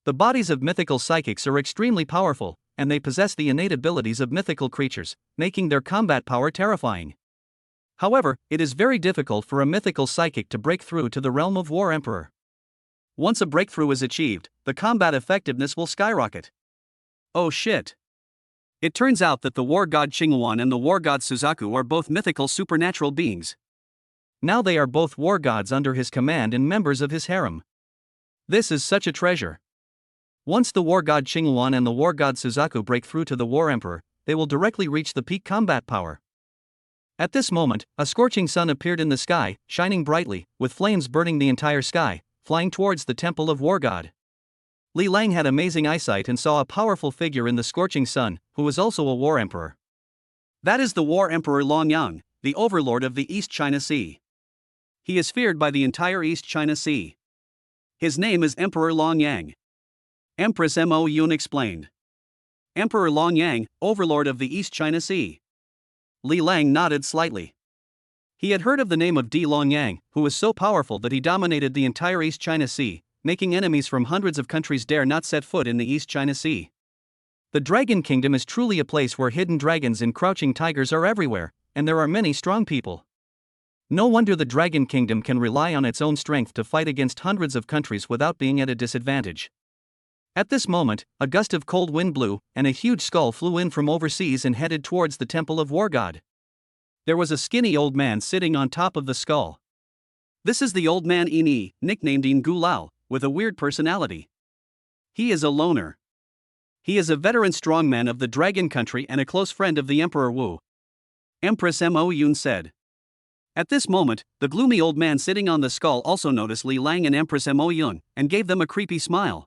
The bodies of mythical psychics are extremely powerful, and they possess the innate abilities of mythical creatures, making their combat power terrifying. However, it is very difficult for a mythical psychic to break through to the realm of War Emperor. Once a breakthrough is achieved, the combat effectiveness will skyrocket. Oh shit! It turns out that the war god Qinghuan and the war god Suzaku are both mythical supernatural beings. Now they are both war gods under his command and members of his harem. This is such a treasure. Once the war god Qinghuan and the war god Suzaku break through to the War Emperor, they will directly reach the peak combat power. At this moment, a scorching sun appeared in the sky, shining brightly, with flames burning the entire sky, flying towards the temple of War God. Li Lang had amazing eyesight and saw a powerful figure in the scorching sun, who was also a war emperor. That is the War Emperor Longyang, the overlord of the East China Sea. He is feared by the entire East China Sea. His name is Emperor Longyang. Empress Mo Yun explained. Emperor Longyang, overlord of the East China Sea. Li Lang nodded slightly. He had heard of the name of Di Longyang, who was so powerful that he dominated the entire East China Sea, making enemies from hundreds of countries dare not set foot in the East China Sea. The Dragon Kingdom is truly a place where hidden dragons and crouching tigers are everywhere, and there are many strong people. No wonder the Dragon Kingdom can rely on its own strength to fight against hundreds of countries without being at a disadvantage. At this moment, a gust of cold wind blew, and a huge skull flew in from overseas and headed towards the temple of War God. There was a skinny old man sitting on top of the skull. This is the old man Ini, nicknamed Ingu Lao, with a weird personality. He is a loner. He is a veteran strongman of the Dragon Country and a close friend of the Emperor Wu. Empress Mo Yun said. At this moment, the gloomy old man sitting on the skull also noticed Li Lang and Empress Mo Yun, and gave them a creepy smile.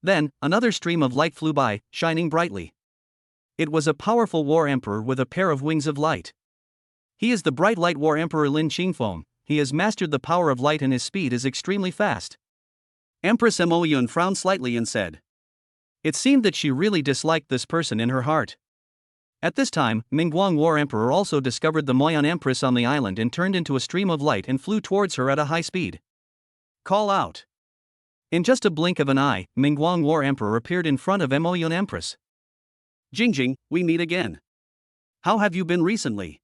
Then, another stream of light flew by, shining brightly. It was a powerful war emperor with a pair of wings of light. He is the bright light war emperor Lin Qingfeng. He has mastered the power of light and his speed is extremely fast. Empress Mo Yun frowned slightly and said. It seemed that she really disliked this person in her heart. At this time, Mingguang War Emperor also discovered the Moyan Empress on the island and turned into a stream of light and flew towards her at a high speed. Call out. In just a blink of an eye, Mingguang War Emperor appeared in front of Mo Yun Empress. Jingjing, we meet again. How have you been recently?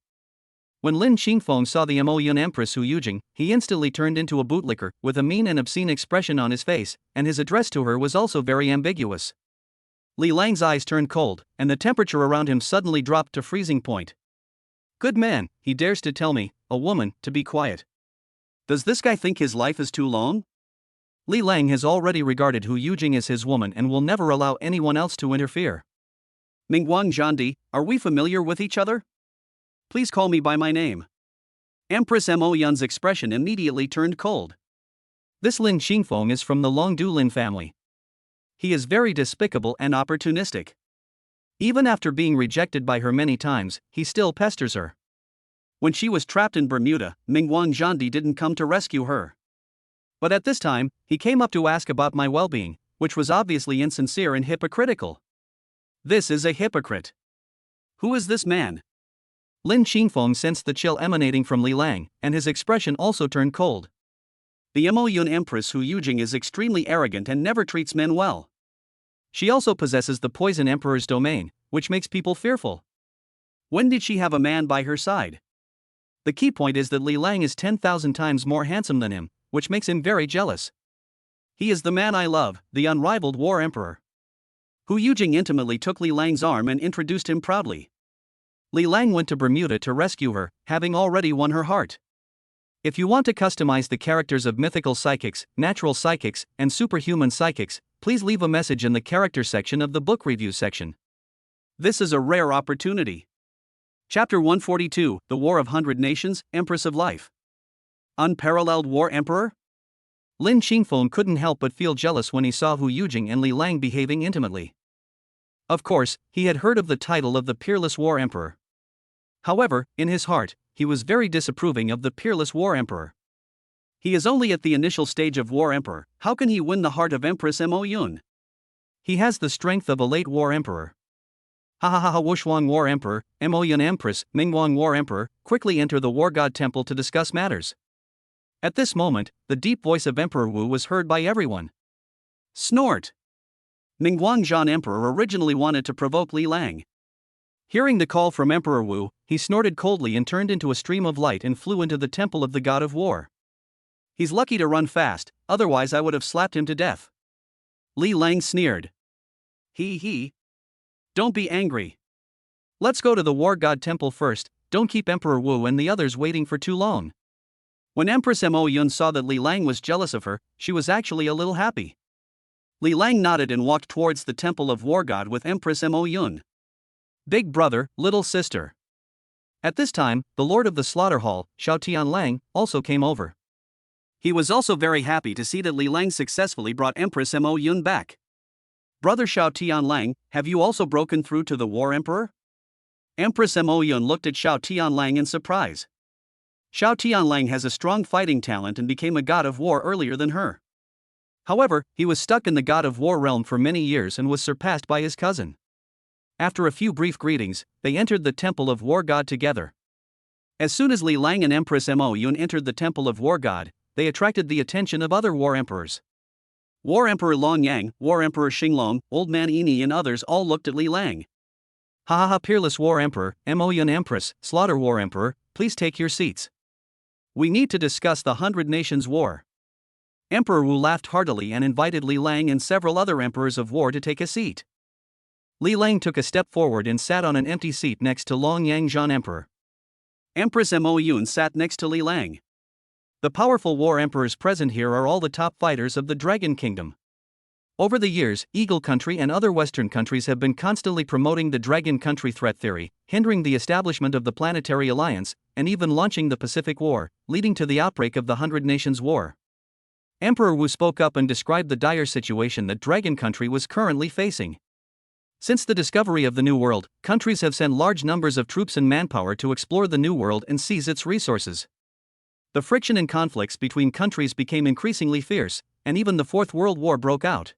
When Lin Qingfeng saw the Mo Yun Empress Hu Yujing, he instantly turned into a bootlicker, with a mean and obscene expression on his face, and his address to her was also very ambiguous. Li Lang's eyes turned cold, and the temperature around him suddenly dropped to freezing point. Good man, he dares to tell me, a woman, to be quiet. Does this guy think his life is too long? Li Lang has already regarded Hu Yujing as his woman and will never allow anyone else to interfere. Mingguang Zhandi, are we familiar with each other? Please call me by my name. Empress Mo Yun's expression immediately turned cold. This Lin Qingfeng is from the Longdu Lin family. He is very despicable and opportunistic. Even after being rejected by her many times, he still pesters her. When she was trapped in Bermuda, Mingguang Zhandi didn't come to rescue her. But at this time, he came up to ask about my well-being, which was obviously insincere and hypocritical. This is a hypocrite. Who is this man? Lin Qingfeng sensed the chill emanating from Li Lang, and his expression also turned cold. The Mo Yun Empress Hu Yujing is extremely arrogant and never treats men well. She also possesses the Poison Emperor's domain, which makes people fearful. When did she have a man by her side? The key point is that Li Lang is 10,000 times more handsome than him, which makes him very jealous. He is the man I love, the unrivaled War Emperor. Hu Yujing intimately took Li Lang's arm and introduced him proudly. Li Lang went to Bermuda to rescue her, having already won her heart. If you want to customize the characters of mythical psychics, natural psychics, and superhuman psychics, please leave a message in the character section of the book review section. This is a rare opportunity. Chapter 142, The War of 100 Nations, Empress of Life. Unparalleled War Emperor? Lin Qingfeng couldn't help but feel jealous when he saw Hu Yujing and Li Lang behaving intimately. Of course, he had heard of the title of the peerless War Emperor. However, in his heart, he was very disapproving of the peerless War Emperor. He is only at the initial stage of War Emperor, how can he win the heart of Empress Mo Yun? He has the strength of a late War Emperor. Ha ha ha ha! Wushuang War Emperor, Mo Yun Empress, Mingwang War Emperor, quickly enter the War God Temple to discuss matters. At this moment, the deep voice of Emperor Wu was heard by everyone. Snort! Mingguang Zhan Emperor originally wanted to provoke Li Lang. Hearing the call from Emperor Wu, he snorted coldly and turned into a stream of light and flew into the temple of the god of war. He's lucky to run fast, otherwise I would have slapped him to death. Li Lang sneered. He. Don't be angry. Let's go to the war god temple first, don't keep Emperor Wu and the others waiting for too long. When Empress Mo Yun saw that Li Lang was jealous of her, she was actually a little happy. Li Lang nodded and walked towards the temple of War God with Empress Mo Yun. Big brother, little sister. At this time, the lord of the slaughter hall, Xiao Tianlang, also came over. He was also very happy to see that Li Lang successfully brought Empress Mo Yun back. Brother Xiao Tianlang, have you also broken through to the War Emperor? Empress Mo Yun looked at Xiao Tianlang in surprise. Xiao Tianlang has a strong fighting talent and became a god of war earlier than her. However, he was stuck in the god of war realm for many years and was surpassed by his cousin. After a few brief greetings, they entered the temple of War God together. As soon as Li Lang and Empress Mo Yun entered the temple of War God, they attracted the attention of other war emperors. War Emperor Long Yang, War Emperor Xinglong, Old Man Ini and others all looked at Li Lang. Ha ha ha! Peerless War Emperor, Mo Yun Empress, Slaughter War Emperor, please take your seats. We need to discuss the 100 Nations War. Emperor Wu laughed heartily and invited Li Lang and several other emperors of war to take a seat. Li Lang took a step forward and sat on an empty seat next to Long Yang Zhan Emperor. Empress Mo Yun sat next to Li Lang. The powerful war emperors present here are all the top fighters of the Dragon Kingdom. Over the years, Eagle Country and other Western countries have been constantly promoting the Dragon Country threat theory, hindering the establishment of the Planetary Alliance, and even launching the Pacific War, leading to the outbreak of the 100 Nations War. Emperor Wu spoke up and described the dire situation that Dragon Country was currently facing. Since the discovery of the New World, countries have sent large numbers of troops and manpower to explore the New World and seize its resources. The friction and conflicts between countries became increasingly fierce, and even the Fourth World War broke out.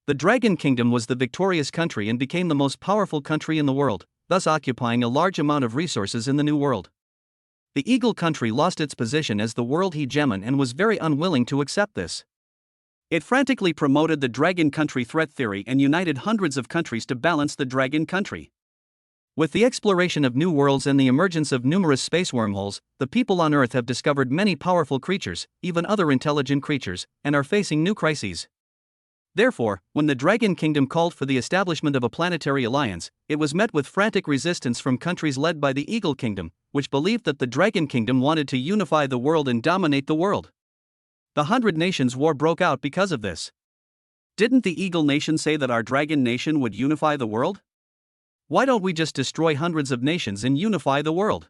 The Dragon Kingdom was the victorious country and became the most powerful country in the world, thus occupying a large amount of resources in the New World. The Eagle Country lost its position as the world hegemon and was very unwilling to accept this. It frantically promoted the Dragon Country threat theory and united hundreds of countries to balance the Dragon Country. With the exploration of new worlds and the emergence of numerous space wormholes, the people on Earth have discovered many powerful creatures, even other intelligent creatures, and are facing new crises. Therefore, when the Dragon Kingdom called for the establishment of a planetary alliance, it was met with frantic resistance from countries led by the Eagle Kingdom, which believed that the Dragon Kingdom wanted to unify the world and dominate the world. The 100 Nations War broke out because of this. Didn't the Eagle Nation say that our Dragon Nation would unify the world? Why don't we just destroy hundreds of nations and unify the world?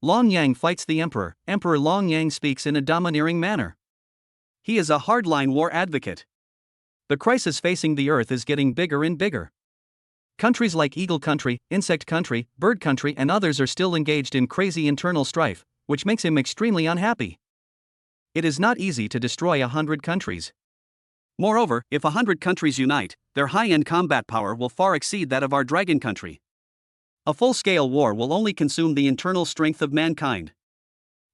Long Yang fights the Emperor. Emperor Long Yang speaks in a domineering manner. He is a hardline war advocate. The crisis facing the Earth is getting bigger and bigger. Countries like Eagle Country, Insect Country, Bird Country and others are still engaged in crazy internal strife, which makes him extremely unhappy. It is not easy to destroy 100 countries. Moreover, if 100 countries unite, their high-end combat power will far exceed that of our Dragon Country. A full-scale war will only consume the internal strength of mankind.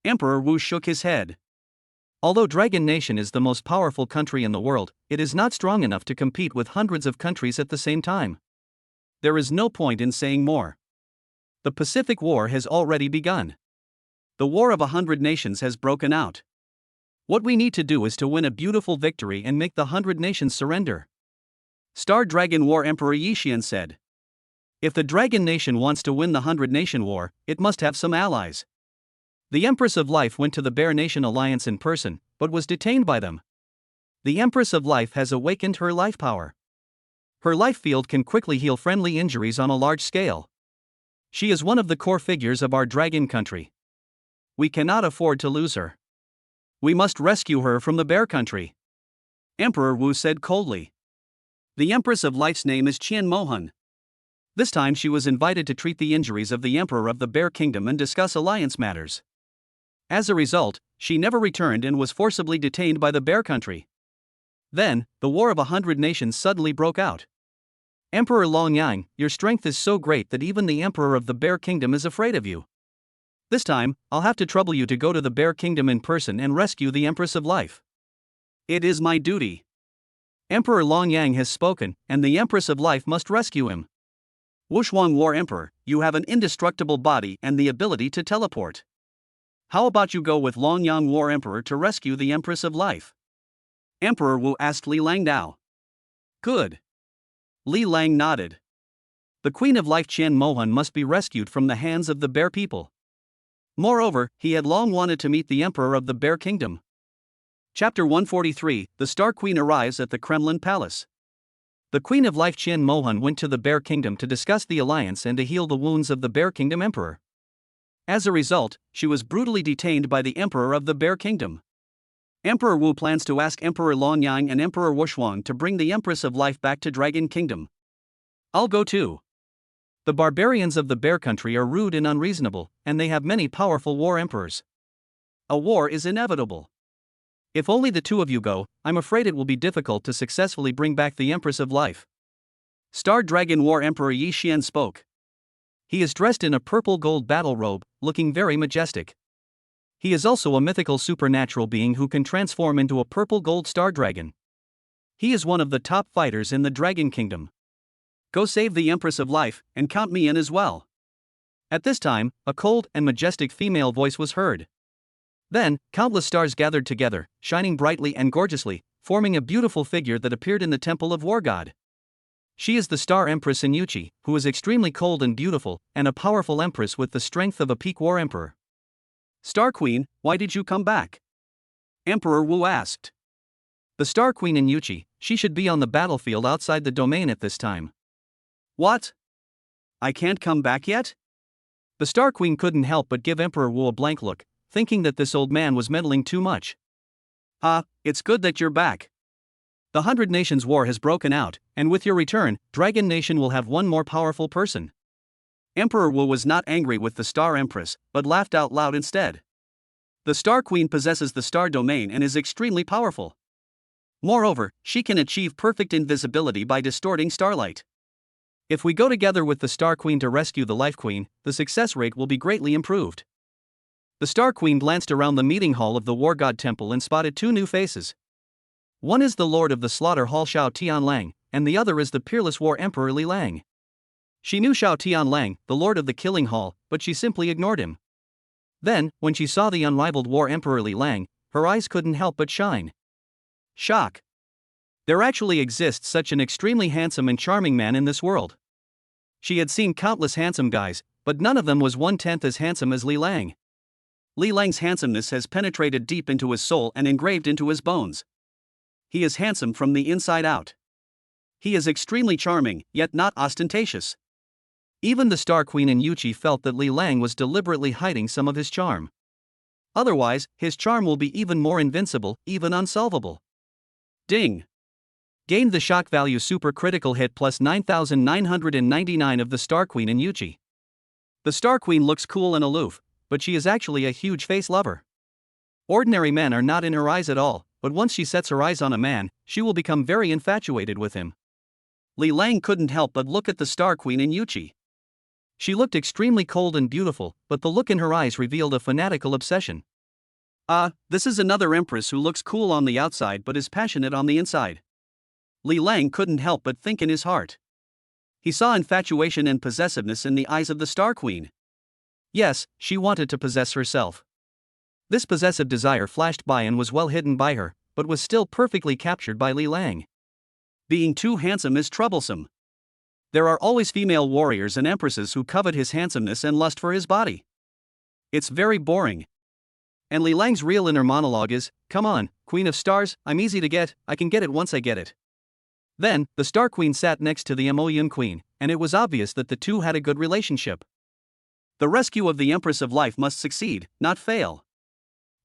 Emperor Wu shook his head. Although Dragon Nation is the most powerful country in the world, it is not strong enough to compete with hundreds of countries at the same time. There is no point in saying more. The Pacific War has already begun. The War of 100 Nations has broken out. What we need to do is to win a beautiful victory and make the 100 nations surrender. Star Dragon War Emperor Yi Xian said. If the Dragon Nation wants to win the 100 Nation War, it must have some allies. The Empress of Life went to the Bear Nation Alliance in person, but was detained by them. The Empress of Life has awakened her life power. Her life field can quickly heal friendly injuries on a large scale. She is one of the core figures of our dragon country. We cannot afford to lose her. We must rescue her from the bear country. Emperor Wu said coldly. The Empress of Life's name is Qian Mohan. This time she was invited to treat the injuries of the Emperor of the Bear Kingdom and discuss alliance matters. As a result, she never returned and was forcibly detained by the bear country. Then, the War of 100 Nations suddenly broke out. Emperor Longyang, your strength is so great that even the Emperor of the Bear Kingdom is afraid of you. This time, I'll have to trouble you to go to the Bear Kingdom in person and rescue the Empress of Life. It is my duty. Emperor Longyang has spoken, and the Empress of Life must rescue him. Wushuang War Emperor, you have an indestructible body and the ability to teleport. How about you go with Longyang War Emperor to rescue the Empress of Life? Emperor Wu asked Li Lang Dao. Good. Li Lang nodded. The Queen of Life Qian Mohan must be rescued from the hands of the bear people. Moreover, he had long wanted to meet the Emperor of the Bear Kingdom. Chapter 143, The Star Queen arrives at the Kremlin Palace. The Queen of Life Qian Mohan went to the Bear Kingdom to discuss the alliance and to heal the wounds of the Bear Kingdom Emperor. As a result, she was brutally detained by the Emperor of the Bear Kingdom. Emperor Wu plans to ask Emperor Longyang and Emperor Wushuang to bring the Empress of Life back to Dragon Kingdom. I'll go too. The barbarians of the Bear Country are rude and unreasonable, and they have many powerful war emperors. A war is inevitable. If only the two of you go, I'm afraid it will be difficult to successfully bring back the Empress of Life. Star Dragon War Emperor Yi Xian spoke. He is dressed in a purple-gold battle robe, looking very majestic. He is also a mythical supernatural being who can transform into a purple-gold star dragon. He is one of the top fighters in the Dragon Kingdom. Go save the Empress of Life, and count me in as well. At this time, a cold and majestic female voice was heard. Then, countless stars gathered together, shining brightly and gorgeously, forming a beautiful figure that appeared in the Temple of War God. She is the Star Empress Inyuchi, who is extremely cold and beautiful, and a powerful empress with the strength of a peak war emperor. Star Queen, why did you come back? Emperor Wu asked. The Star Queen Inyuchi, she should be on the battlefield outside the domain at this time. What? I can't come back yet? The Star Queen couldn't help but give Emperor Wu a blank look, thinking that this old man was meddling too much. It's good that you're back. The 100 Nations War has broken out, and with your return, Dragon Nation will have one more powerful person. Emperor Wu was not angry with the Star Empress, but laughed out loud instead. The Star Queen possesses the Star Domain and is extremely powerful. Moreover, she can achieve perfect invisibility by distorting starlight. If we go together with the Star Queen to rescue the Life Queen, the success rate will be greatly improved. The Star Queen glanced around the meeting hall of the War God Temple and spotted two new faces. One is the Lord of the Slaughter Hall Xiao Tianlang, and the other is the peerless War Emperor Li Lang. She knew Xiao Tianlang, the Lord of the Killing Hall, but she simply ignored him. Then, when she saw the unrivaled War Emperor Li Lang, her eyes couldn't help but shine. Shock. There actually exists such an extremely handsome and charming man in this world. She had seen countless handsome guys, but none of them was 1/10 as handsome as Li Lang. Li Lang's handsomeness has penetrated deep into his soul and engraved into his bones. He is handsome from the inside out. He is extremely charming, yet not ostentatious. Even the Star Queen Inyuchi felt that Li Lang was deliberately hiding some of his charm. Otherwise, his charm will be even more invincible, even unsolvable. Ding! Gained the shock value super critical hit plus 9,999 of the Star Queen Inyuchi. The Star Queen looks cool and aloof, but she is actually a huge face lover. Ordinary men are not in her eyes at all, but once she sets her eyes on a man, she will become very infatuated with him. Li Lang couldn't help but look at the Star Queen Inyuchi. She looked extremely cold and beautiful, but the look in her eyes revealed a fanatical obsession. This is another empress who looks cool on the outside but is passionate on the inside. Li Lang couldn't help but think in his heart. He saw infatuation and possessiveness in the eyes of the Star Queen. Yes, she wanted to possess herself. This possessive desire flashed by and was well hidden by her, but was still perfectly captured by Li Lang. Being too handsome is troublesome. There are always female warriors and empresses who covet his handsomeness and lust for his body. It's very boring. And Li Lang's real inner monologue is, "Come on, Queen of Stars, I'm easy to get, I can get it once I get it." Then, the Star Queen sat next to the Emoyun Queen, and it was obvious that the two had a good relationship. The rescue of the Empress of Life must succeed, not fail.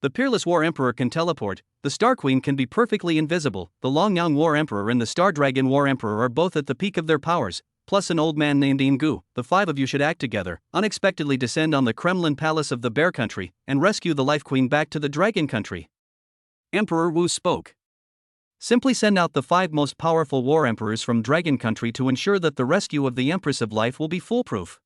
The Peerless War Emperor can teleport, the Star Queen can be perfectly invisible, the Longyang War Emperor and the Star Dragon War Emperor are both at the peak of their powers, plus an old man named Ingu. The five of you should act together, unexpectedly descend on the Kremlin Palace of the Bear Country, and rescue the Life Queen back to the Dragon Country. Emperor Wu spoke. Simply send out the 5 most powerful war emperors from Dragon Country to ensure that the rescue of the Empress of Life will be foolproof.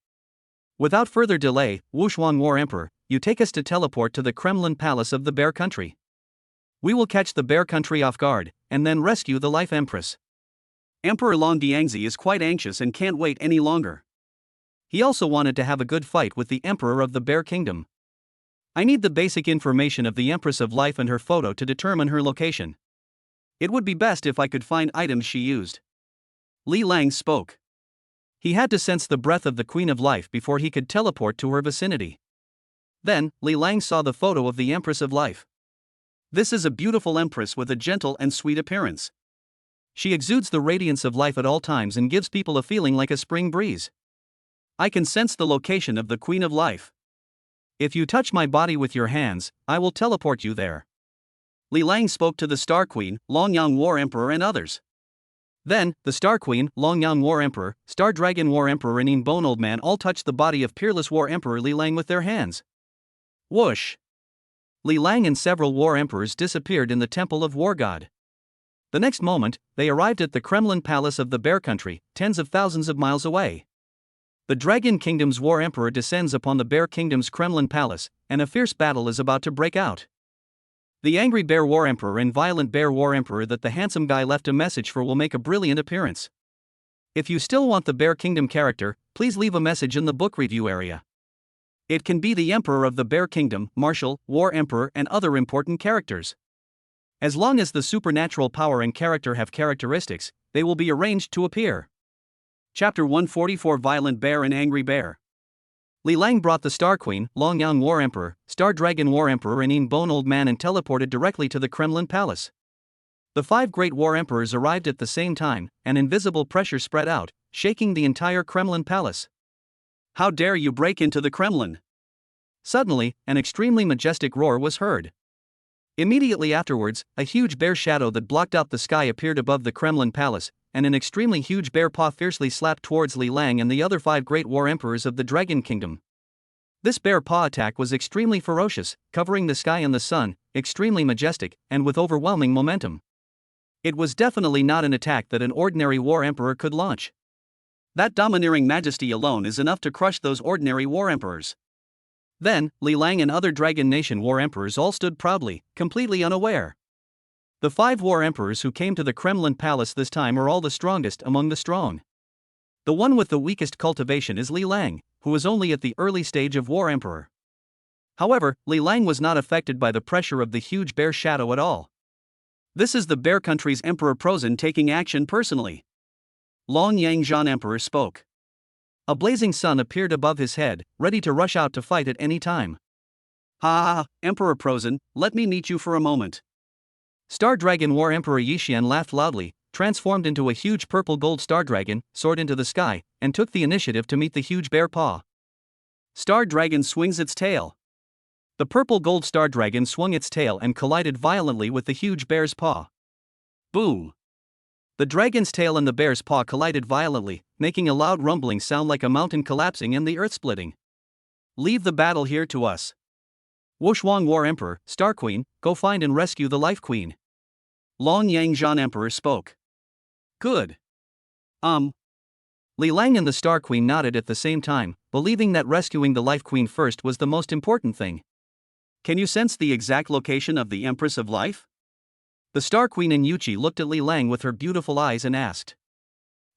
Without further delay, Wushuang War Emperor, you take us to teleport to the Kremlin Palace of the Bear Country. We will catch the Bear Country off guard, and then rescue the Life Empress. Emperor Long Diangzi is quite anxious and can't wait any longer. He also wanted to have a good fight with the Emperor of the Bear Kingdom. I need the basic information of the Empress of Life and her photo to determine her location. It would be best if I could find items she used. Li Lang spoke. He had to sense the breath of the Queen of Life before he could teleport to her vicinity. Then, Li Lang saw the photo of the Empress of Life. This is a beautiful empress with a gentle and sweet appearance. She exudes the radiance of life at all times and gives people a feeling like a spring breeze. I can sense the location of the Queen of Life. If you touch my body with your hands, I will teleport you there. Li Lang spoke to the Star Queen, Longyang War Emperor and others. Then, the Star Queen, Longyang War Emperor, Star Dragon War Emperor and In Bone Old Man all touched the body of Peerless War Emperor Li Lang with their hands. Whoosh! Li Lang and several war emperors disappeared in the Temple of War God. The next moment, they arrived at the Kremlin Palace of the Bear Country, tens of thousands of miles away. The Dragon Kingdom's War Emperor descends upon the Bear Kingdom's Kremlin Palace, and a fierce battle is about to break out. The Angry Bear War Emperor and Violent Bear War Emperor that the handsome guy left a message for will make a brilliant appearance. If you still want the Bear Kingdom character, please leave a message in the book review area. It can be the Emperor of the Bear Kingdom, Marshal, War Emperor and other important characters. As long as the supernatural power and character have characteristics, they will be arranged to appear. Chapter 144 Violent Bear and Angry Bear. Li Lang brought the Star Queen, Longyang War Emperor, Star Dragon War Emperor and In Bone Old Man and teleported directly to the Kremlin Palace. The 5 great war emperors arrived at the same time, and invisible pressure spread out, shaking the entire Kremlin Palace. How dare you break into the Kremlin? Suddenly, an extremely majestic roar was heard. Immediately afterwards, a huge bear shadow that blocked out the sky appeared above the Kremlin Palace, and an extremely huge bear paw fiercely slapped towards Li Lang and the other 5 great war emperors of the Dragon Kingdom. This bear paw attack was extremely ferocious, covering the sky and the sun, extremely majestic, and with overwhelming momentum. It was definitely not an attack that an ordinary war emperor could launch. That domineering majesty alone is enough to crush those ordinary war emperors. Then, Li Lang and other Dragon Nation war emperors all stood proudly, completely unaware. The 5 war emperors who came to the Kremlin Palace this time are all the strongest among the strong. The one with the weakest cultivation is Li Lang, who is only at the early stage of war emperor. However, Li Lang was not affected by the pressure of the huge bear shadow at all. This is the Bear Country's Emperor Prozin taking action personally. Long Yang Zhan Emperor spoke. A blazing sun appeared above his head, ready to rush out to fight at any time. Ha, Emperor Prozin, let me meet you for a moment. Star Dragon War Emperor Yixian laughed loudly, transformed into a huge purple gold star dragon, soared into the sky, and took the initiative to meet the huge bear paw. Star Dragon swings its tail. The purple gold star dragon swung its tail and collided violently with the huge bear's paw. Boom! The dragon's tail and the bear's paw collided violently, making a loud rumbling sound like a mountain collapsing and the earth splitting. Leave the battle here to us. Wushuang War Emperor, Star Queen, go find and rescue the Life Queen. Long Yang Zhan Emperor spoke. Good. Li Lang and the Star Queen nodded at the same time, believing that rescuing the Life Queen first was the most important thing. Can you sense the exact location of the Empress of Life? The Star Queen and Yuchi looked at Li Lang with her beautiful eyes and asked.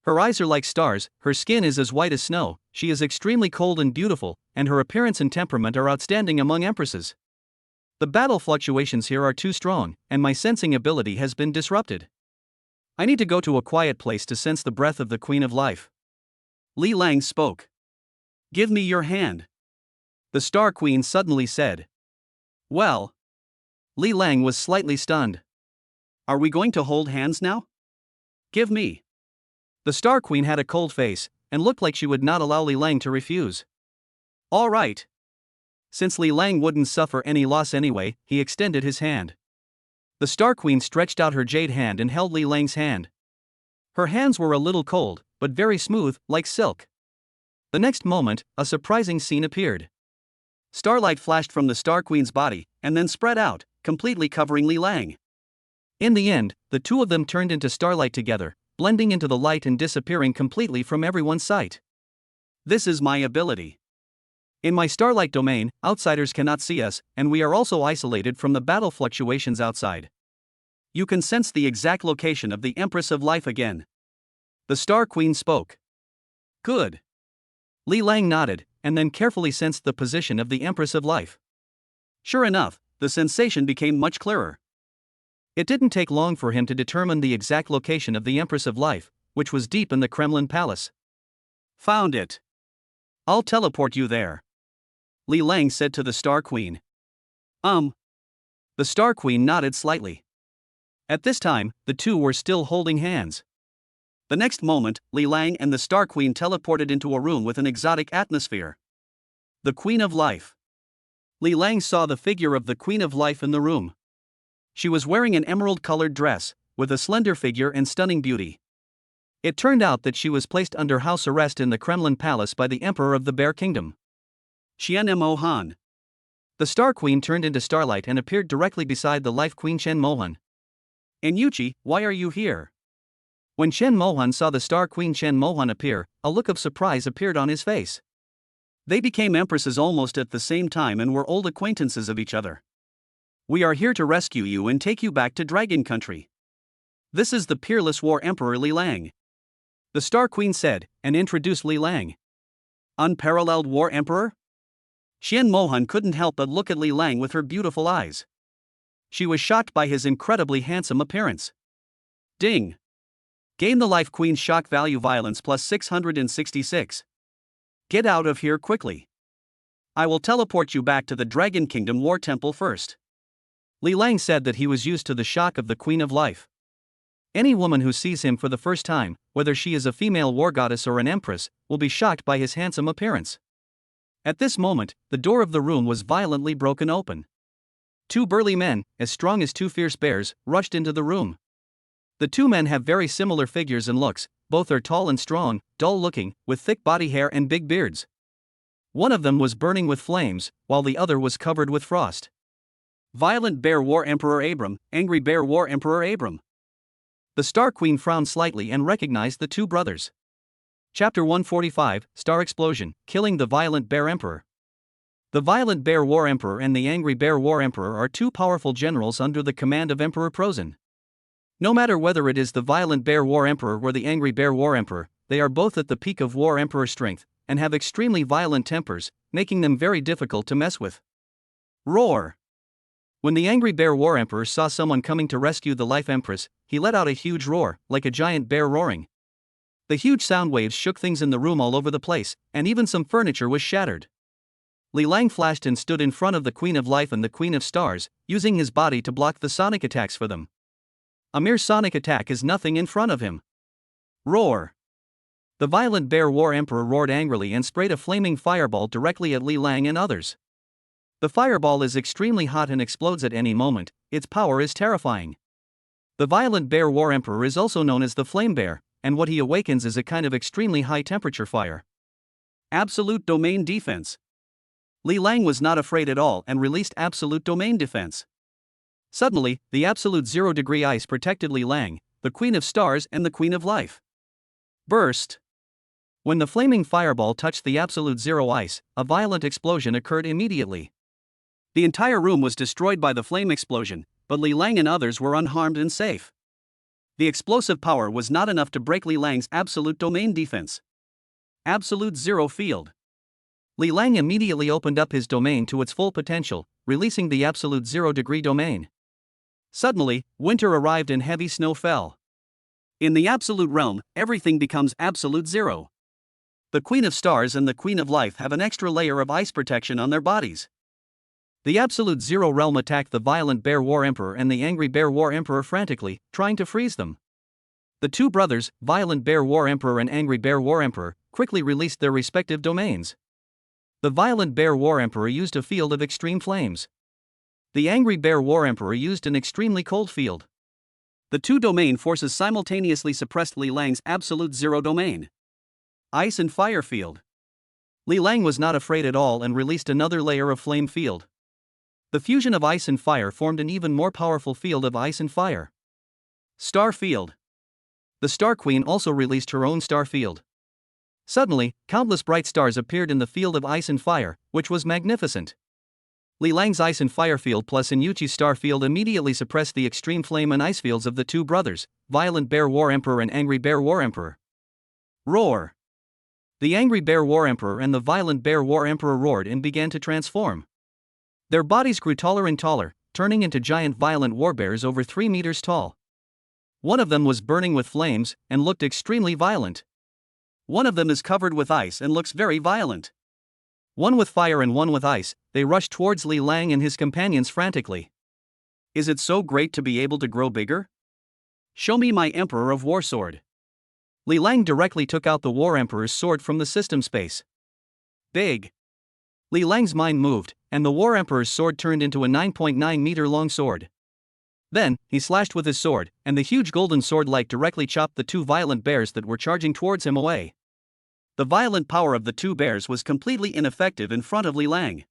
Her eyes are like stars, her skin is as white as snow, she is extremely cold and beautiful, and her appearance and temperament are outstanding among empresses. The battle fluctuations here are too strong, and my sensing ability has been disrupted. I need to go to a quiet place to sense the breath of the Queen of Life. Li Lang spoke. Give me your hand. The Star Queen suddenly said. Well. Li Lang was slightly stunned. Are we going to hold hands now? Give me. The Star Queen had a cold face, and looked like she would not allow Li Lang to refuse. All right. Since Li Lang wouldn't suffer any loss anyway, he extended his hand. The Star Queen stretched out her jade hand and held Li Lang's hand. Her hands were a little cold, but very smooth, like silk. The next moment, a surprising scene appeared. Starlight flashed from the Star Queen's body, and then spread out, completely covering Li Lang. In the end, the two of them turned into starlight together, blending into the light and disappearing completely from everyone's sight. This is my ability. In my starlight domain, outsiders cannot see us, and we are also isolated from the battle fluctuations outside. You can sense the exact location of the Empress of Life again. The Star Queen spoke. Good. Li Lang nodded, and then carefully sensed the position of the Empress of Life. Sure enough, the sensation became much clearer. It didn't take long for him to determine the exact location of the Empress of Life, which was deep in the Kremlin Palace. Found it. I'll teleport you there. Li Lang said to the Star Queen. The Star Queen nodded slightly. At this time, the two were still holding hands. The next moment, Li Lang and the Star Queen teleported into a room with an exotic atmosphere. The Queen of Life. Li Lang saw the figure of the Queen of Life in the room. She was wearing an emerald-colored dress, with a slender figure and stunning beauty. It turned out that she was placed under house arrest in the Kremlin Palace by the Emperor of the Bear Kingdom. Xian Mohan. The Star Queen turned into starlight and appeared directly beside the Life Queen Chen Mohan. Enyuchi, why are you here? When Chen Mohan saw the Star Queen Chen Mohan appear, a look of surprise appeared on his face. They became empresses almost at the same time and were old acquaintances of each other. We are here to rescue you and take you back to Dragon Country. This is the peerless War Emperor Li Lang. The Star Queen said, and introduced Li Lang. Unparalleled War Emperor? Xian Mohan couldn't help but look at Li Lang with her beautiful eyes. She was shocked by his incredibly handsome appearance. Ding! Gain the Life Queen's shock value violence plus 666. Get out of here quickly. I will teleport you back to the Dragon Kingdom War Temple first. Li Lang said that he was used to the shock of the Queen of Life. Any woman who sees him for the first time, whether she is a female war goddess or an empress, will be shocked by his handsome appearance. At this moment, the door of the room was violently broken open. Two burly men, as strong as two fierce bears, rushed into the room. The two men have very similar figures and looks, both are tall and strong, dull-looking, with thick body hair and big beards. One of them was burning with flames, while the other was covered with frost. Violent Bear War Emperor Abram, Angry Bear War Emperor Abram. The Star Queen frowned slightly and recognized the two brothers. Chapter 145, Star Explosion, Killing the Violent Bear Emperor. The Violent Bear War Emperor and the Angry Bear War Emperor are two powerful generals under the command of Emperor Prozin. No matter whether it is the Violent Bear War Emperor or the Angry Bear War Emperor, they are both at the peak of War Emperor strength, and have extremely violent tempers, making them very difficult to mess with. Roar! When the Angry Bear War Emperor saw someone coming to rescue the Life Empress, he let out a huge roar, like a giant bear roaring. The huge sound waves shook things in the room all over the place, and even some furniture was shattered. Li Lang flashed and stood in front of the Queen of Life and the Queen of Stars, using his body to block the sonic attacks for them. A mere sonic attack is nothing in front of him. Roar! The Violent Bear War Emperor roared angrily and sprayed a flaming fireball directly at Li Lang and others. The fireball is extremely hot and explodes at any moment, its power is terrifying. The Violent Bear War Emperor is also known as the Flame Bear, and what he awakens is a kind of extremely high temperature fire. Absolute Domain Defense. Li Lang was not afraid at all and released Absolute Domain Defense. Suddenly, the absolute 0-degree ice protected Li Lang, the Queen of Stars and the Queen of Life. Burst! When the flaming fireball touched the absolute zero ice, a violent explosion occurred immediately. The entire room was destroyed by the flame explosion, but Li Lang and others were unharmed and safe. The explosive power was not enough to break Li Lang's absolute domain defense. Absolute zero field. Li Lang immediately opened up his domain to its full potential, releasing the absolute 0-degree domain. Suddenly, winter arrived and heavy snow fell. In the absolute realm, everything becomes absolute 0. The Queen of Stars and the Queen of Life have an extra layer of ice protection on their bodies. The absolute 0 realm attacked the violent Bear War Emperor and the angry Bear War Emperor frantically, trying to freeze them. The two brothers, Violent Bear War Emperor and Angry Bear War Emperor, quickly released their respective domains. The Violent Bear War Emperor used a field of extreme flames. The Angry Bear War Emperor used an extremely cold field. The two domain forces simultaneously suppressed Li Lang's absolute 0 domain. Ice and fire field. Li Lang was not afraid at all and released another layer of flame field. The fusion of ice and fire formed an even more powerful field of ice and fire. Star field. The Star Queen also released her own star field. Suddenly, countless bright stars appeared in the field of ice and fire, which was magnificent. Li Lang's ice and fire field plus Inyuchi's star field immediately suppressed the extreme flame and ice fields of the two brothers, Violent Bear War Emperor and Angry Bear War Emperor. Roar! The Angry Bear War Emperor and the Violent Bear War Emperor roared and began to transform. Their bodies grew taller and taller, turning into giant violent war bears over 3 meters tall. One of them was burning with flames and looked extremely violent. One of them is covered with ice and looks very violent. One with fire and one with ice, they rushed towards Li Lang and his companions frantically. Is it so great to be able to grow bigger? Show me my Emperor of War sword. Li Lang directly took out the War Emperor's sword from the system space. Big. Li Lang's mind moved, and the War Emperor's sword turned into a 9.9 meter long sword. Then, he slashed with his sword, and the huge golden sword light directly chopped the two violent bears that were charging towards him away. The violent power of the two bears was completely ineffective in front of Li Lang.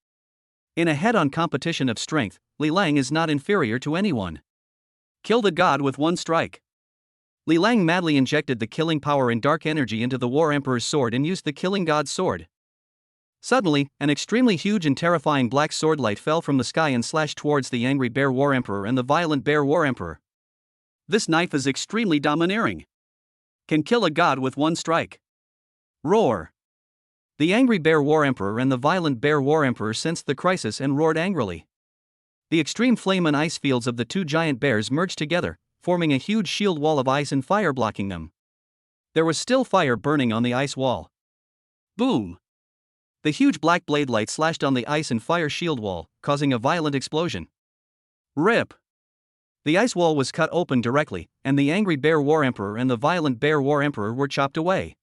In a head-on competition of strength, Li Lang is not inferior to anyone. Kill the god with one strike. Li Lang madly injected the killing power and dark energy into the War Emperor's sword and used the killing god's sword. Suddenly, an extremely huge and terrifying black sword light fell from the sky and slashed towards the Angry Bear War Emperor and the Violent Bear War Emperor. This knife is extremely domineering. Can kill a god with one strike. Roar! The Angry Bear War Emperor and the Violent Bear War Emperor sensed the crisis and roared angrily. The extreme flame and ice fields of the two giant bears merged together, forming a huge shield wall of ice and fire blocking them. There was still fire burning on the ice wall. Boom! The huge black blade light slashed on the ice and fire shield wall, causing a violent explosion. Rip! The ice wall was cut open directly, and the Angry Bear War Emperor and the Violent Bear War Emperor were chopped away.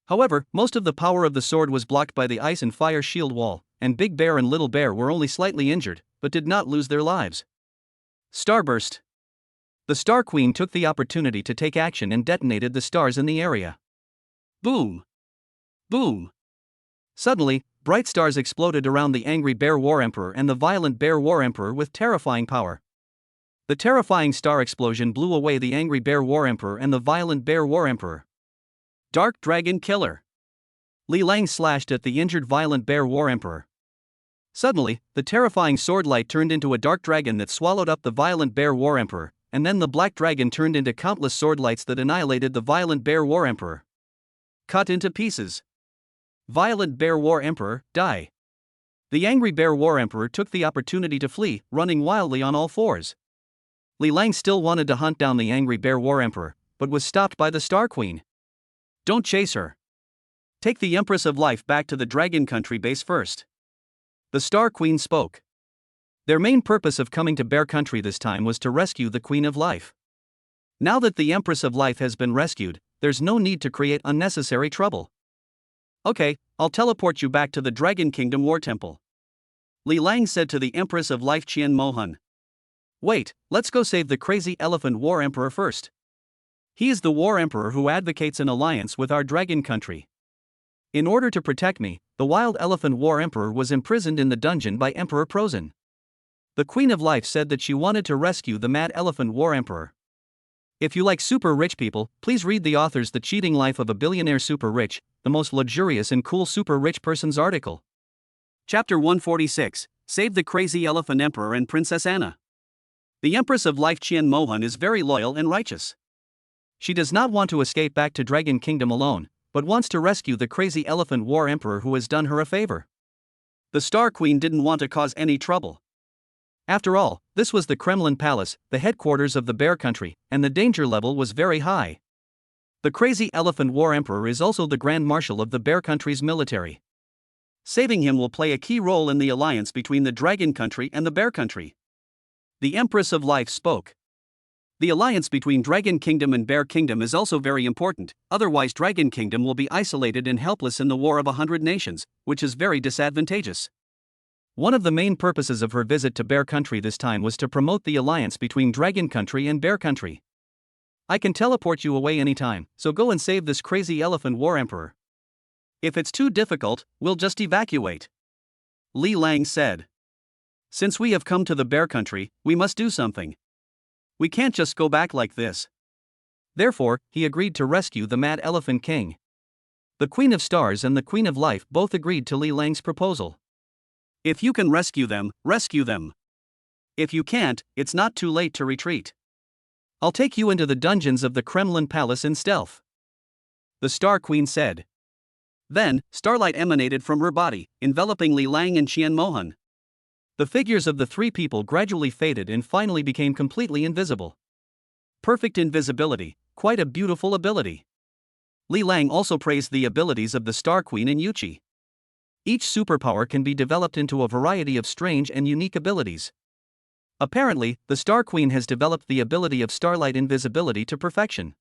However, most of the power of the sword was blocked by the ice and fire shield wall, and Big Bear and Little Bear were only slightly injured, but did not lose their lives. Starburst! The Star Queen took the opportunity to take action and detonated the stars in the area. Boom! Boom! Suddenly, bright stars exploded around the Angry Bear War Emperor and the Violent Bear War Emperor with terrifying power. The terrifying star explosion blew away the Angry Bear War Emperor and the Violent Bear War Emperor. Dark Dragon Killer! Li Lang slashed at the injured Violent Bear War Emperor. Suddenly, the terrifying sword light turned into a dark dragon that swallowed up the Violent Bear War Emperor, and then the black dragon turned into countless sword lights that annihilated the Violent Bear War Emperor. Cut into pieces. Violent Bear War Emperor, die. The Angry Bear War Emperor took the opportunity to flee, running wildly on all fours. Li Lang still wanted to hunt down the Angry Bear War Emperor, but was stopped by the Star Queen. Don't chase her. Take the Empress of Life back to the Dragon Country base first. The Star Queen spoke. Their main purpose of coming to Bear Country this time was to rescue the Queen of Life. Now that the Empress of Life has been rescued, there's no need to create unnecessary trouble. Okay, I'll teleport you back to the Dragon Kingdom War Temple. Li Lang said to the Empress of Life Qian Mohan. Wait, let's go save the crazy elephant War Emperor first. He is the War Emperor who advocates an alliance with our Dragon Country. In order to protect me, the Wild Elephant War Emperor was imprisoned in the dungeon by Emperor Prozan. The Queen of Life said that she wanted to rescue the Mad Elephant War Emperor. If you like super rich people, please read the author's The Cheating Life of a Billionaire Super Rich, the most luxurious and cool super rich person's article. Chapter 146, Save the Crazy Elephant Emperor and Princess Anna. The Empress of Life Qian Mohan is very loyal and righteous. She does not want to escape back to Dragon Kingdom alone, but wants to rescue the crazy elephant War Emperor who has done her a favor. The Star Queen didn't want to cause any trouble. After all, this was the Kremlin Palace, the headquarters of the Bear Country, and the danger level was very high. The crazy elephant war emperor is also the Grand Marshal of the Bear Country's military. Saving him will play a key role in the alliance between the Dragon Country and the Bear Country. The Empress of Life spoke. The alliance between Dragon Kingdom and Bear Kingdom is also very important, otherwise Dragon Kingdom will be isolated and helpless in the War of 100 Nations, which is very disadvantageous. One of the main purposes of her visit to Bear Country this time was to promote the alliance between Dragon Country and Bear Country. I can teleport you away anytime, so go and save this crazy elephant war emperor. If it's too difficult, we'll just evacuate. Li Lang said. Since we have come to the Bear Country, we must do something. We can't just go back like this. Therefore, he agreed to rescue the Mad Elephant King. The Queen of Stars and the Queen of Life both agreed to Li Lang's proposal. If you can rescue them, rescue them. If you can't, it's not too late to retreat. I'll take you into the dungeons of the Kremlin Palace in stealth. The Star Queen said. Then, starlight emanated from her body, enveloping Li Lang and Qian Mohan. The figures of the three people gradually faded and finally became completely invisible. Perfect invisibility, quite a beautiful ability. Li Lang also praised the abilities of the Star Queen and Yuchi. Each superpower can be developed into a variety of strange and unique abilities. Apparently, the Star Queen has developed the ability of starlight invisibility to perfection.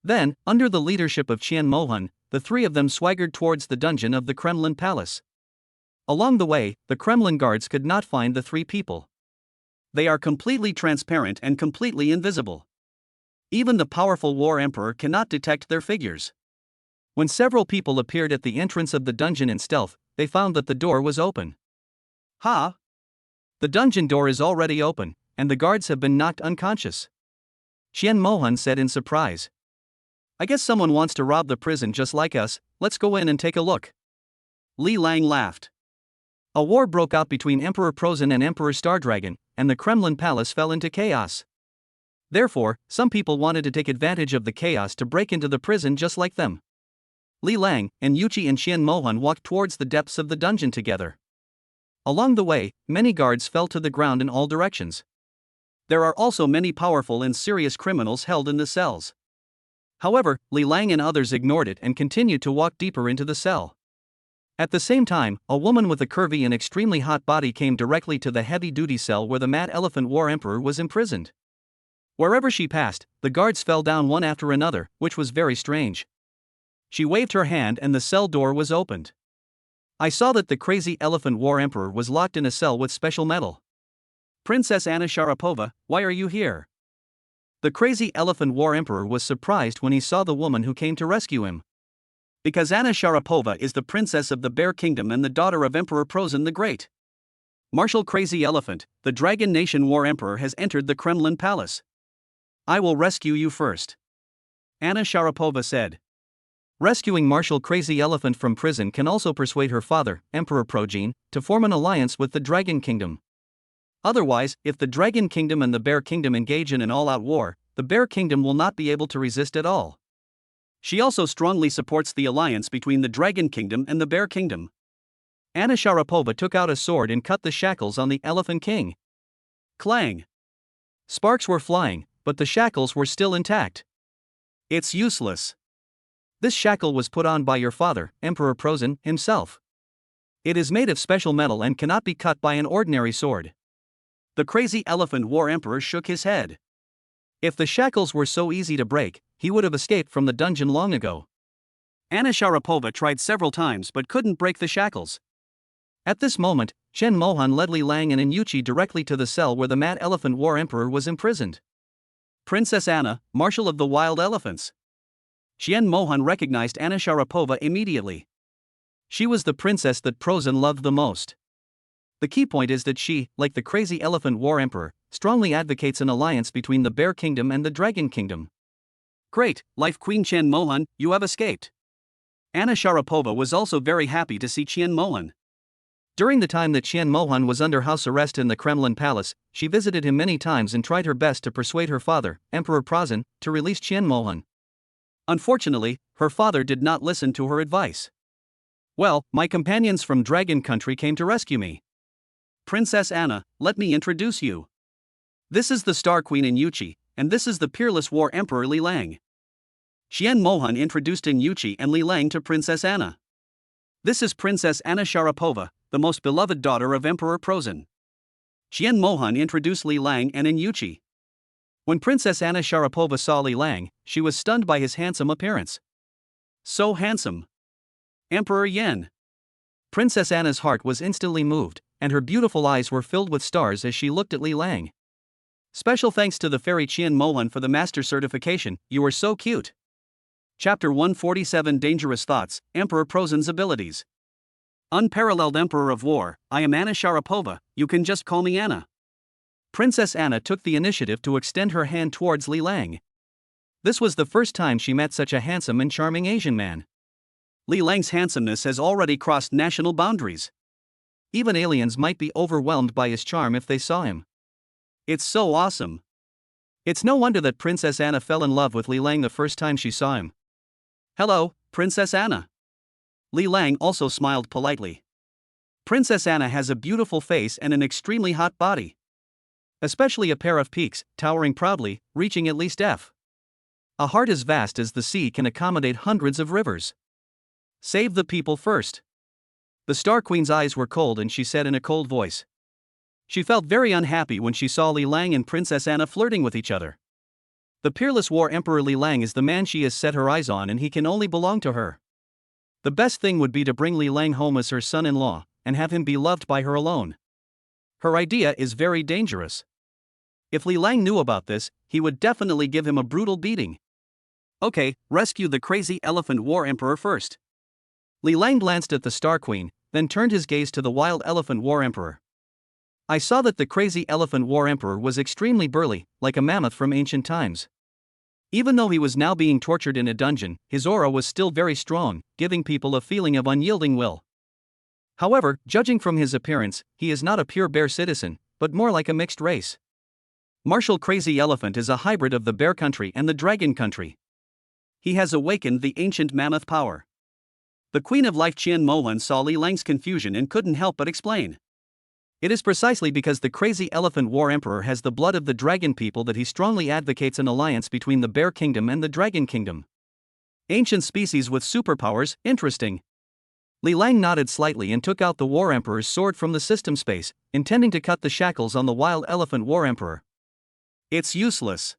Then, under the leadership of Qian Mohan, the three of them swaggered towards the dungeon of the Kremlin Palace. Along the way, the Kremlin guards could not find the three people. They are completely transparent and completely invisible. Even the powerful war emperor cannot detect their figures. When several people appeared at the entrance of the dungeon in stealth, they found that the door was open. Ha! The dungeon door is already open, and the guards have been knocked unconscious. Qian Mohan said in surprise. I guess someone wants to rob the prison just like us, let's go in and take a look. Li Lang laughed. A war broke out between Emperor Prozin and Emperor Stardragon, and the Kremlin Palace fell into chaos. Therefore, some people wanted to take advantage of the chaos to break into the prison just like them. Li Lang and Yuchi and Qian Mohan walked towards the depths of the dungeon together. Along the way, many guards fell to the ground in all directions. There are also many powerful and serious criminals held in the cells. However, Li Lang and others ignored it and continued to walk deeper into the cell. At the same time, a woman with a curvy and extremely hot body came directly to the heavy-duty cell where the Mad Elephant War Emperor was imprisoned. Wherever she passed, the guards fell down one after another, which was very strange. She waved her hand and the cell door was opened. I saw that the crazy elephant war emperor was locked in a cell with special metal. Princess Anna Sharapova, why are you here? The crazy elephant war emperor was surprised when he saw the woman who came to rescue him. Because Anna Sharapova is the princess of the Bear Kingdom and the daughter of Emperor Prozin the Great. Marshal Crazy Elephant, the Dragon Nation War Emperor has entered the Kremlin Palace. I will rescue you first. Anna Sharapova said. Rescuing Marshal Crazy Elephant from prison can also persuade her father, Emperor Progene, to form an alliance with the Dragon Kingdom. Otherwise, if the Dragon Kingdom and the Bear Kingdom engage in an all-out war, the Bear Kingdom will not be able to resist at all. She also strongly supports the alliance between the Dragon Kingdom and the Bear Kingdom. Anna Sharapova took out a sword and cut the shackles on the Elephant King. Clang! Sparks were flying, but the shackles were still intact. It's useless. This shackle was put on by your father, Emperor Prozin, himself. It is made of special metal and cannot be cut by an ordinary sword. The crazy elephant war emperor shook his head. If the shackles were so easy to break, he would have escaped from the dungeon long ago. Anna Sharapova tried several times but couldn't break the shackles. At this moment, Qian Mohan led Li Lang and Yuchi directly to the cell where the Mad Elephant War Emperor was imprisoned. Princess Anna, Marshal of the Wild Elephants. Qian Mohan recognized Anna Sharapova immediately. She was the princess that Prozin loved the most. The key point is that she, like the crazy elephant war emperor, strongly advocates an alliance between the Bear Kingdom and the Dragon Kingdom. Great, Life Queen Qian Mohan, you have escaped. Anna Sharapova was also very happy to see Qian Mohan. During the time that Qian Mohan was under house arrest in the Kremlin Palace, she visited him many times and tried her best to persuade her father, Emperor Prozin, to release Qian Mohan. Unfortunately, her father did not listen to her advice. Well, my companions from Dragon Country came to rescue me. Princess Anna, let me introduce you. This is the Star Queen Inyuchi, and this is the peerless War Emperor Li Lang. Xian Mohan introduced Inyuchi and Li Lang to Princess Anna. This is Princess Anna Sharapova, the most beloved daughter of Emperor Prozin. Xian Mohan introduced Li Lang and Inyuchi. When Princess Anna Sharapova saw Li Lang, she was stunned by his handsome appearance. So handsome. Emperor Yan. Princess Anna's heart was instantly moved, and her beautiful eyes were filled with stars as she looked at Li Lang. Special thanks to the fairy Qian Mohan for the master certification. You are so cute. Chapter 147 Dangerous Thoughts, Emperor Prozin's Abilities. Unparalleled Emperor of War, I am Anna Sharapova, you can just call me Anna. Princess Anna took the initiative to extend her hand towards Li Lang. This was the first time she met such a handsome and charming Asian man. Li Lang's handsomeness has already crossed national boundaries. Even aliens might be overwhelmed by his charm if they saw him. It's so awesome. It's no wonder that Princess Anna fell in love with Li Lang the first time she saw him. Hello, Princess Anna. Li Lang also smiled politely. Princess Anna has a beautiful face and an extremely hot body. Especially a pair of peaks, towering proudly, reaching at least F. A heart as vast as the sea can accommodate hundreds of rivers. Save the people first. The Star Queen's eyes were cold and she said in a cold voice. She felt very unhappy when she saw Li Lang and Princess Anna flirting with each other. The peerless War Emperor Li Lang is the man she has set her eyes on and he can only belong to her. The best thing would be to bring Li Lang home as her son-in-law, and have him be loved by her alone. Her idea is very dangerous. If Li Lang knew about this, he would definitely give him a brutal beating. Okay, rescue the crazy elephant War Emperor first. Li Lang glanced at the Star Queen, then turned his gaze to the wild elephant War Emperor. I saw that the crazy elephant War Emperor was extremely burly, like a mammoth from ancient times. Even though he was now being tortured in a dungeon, his aura was still very strong, giving people a feeling of unyielding will. However, judging from his appearance, he is not a pure bear citizen, but more like a mixed race. Martial Crazy Elephant is a hybrid of the bear country and the dragon country. He has awakened the ancient mammoth power. The Queen of Life Qian Mohan saw Li Lang's confusion and couldn't help but explain. It is precisely because the crazy elephant War Emperor has the blood of the dragon people that he strongly advocates an alliance between the Bear Kingdom and the Dragon Kingdom. Ancient species with superpowers, interesting. Li Lang nodded slightly and took out the War Emperor's sword from the system space, intending to cut the shackles on the wild elephant War Emperor. It's useless.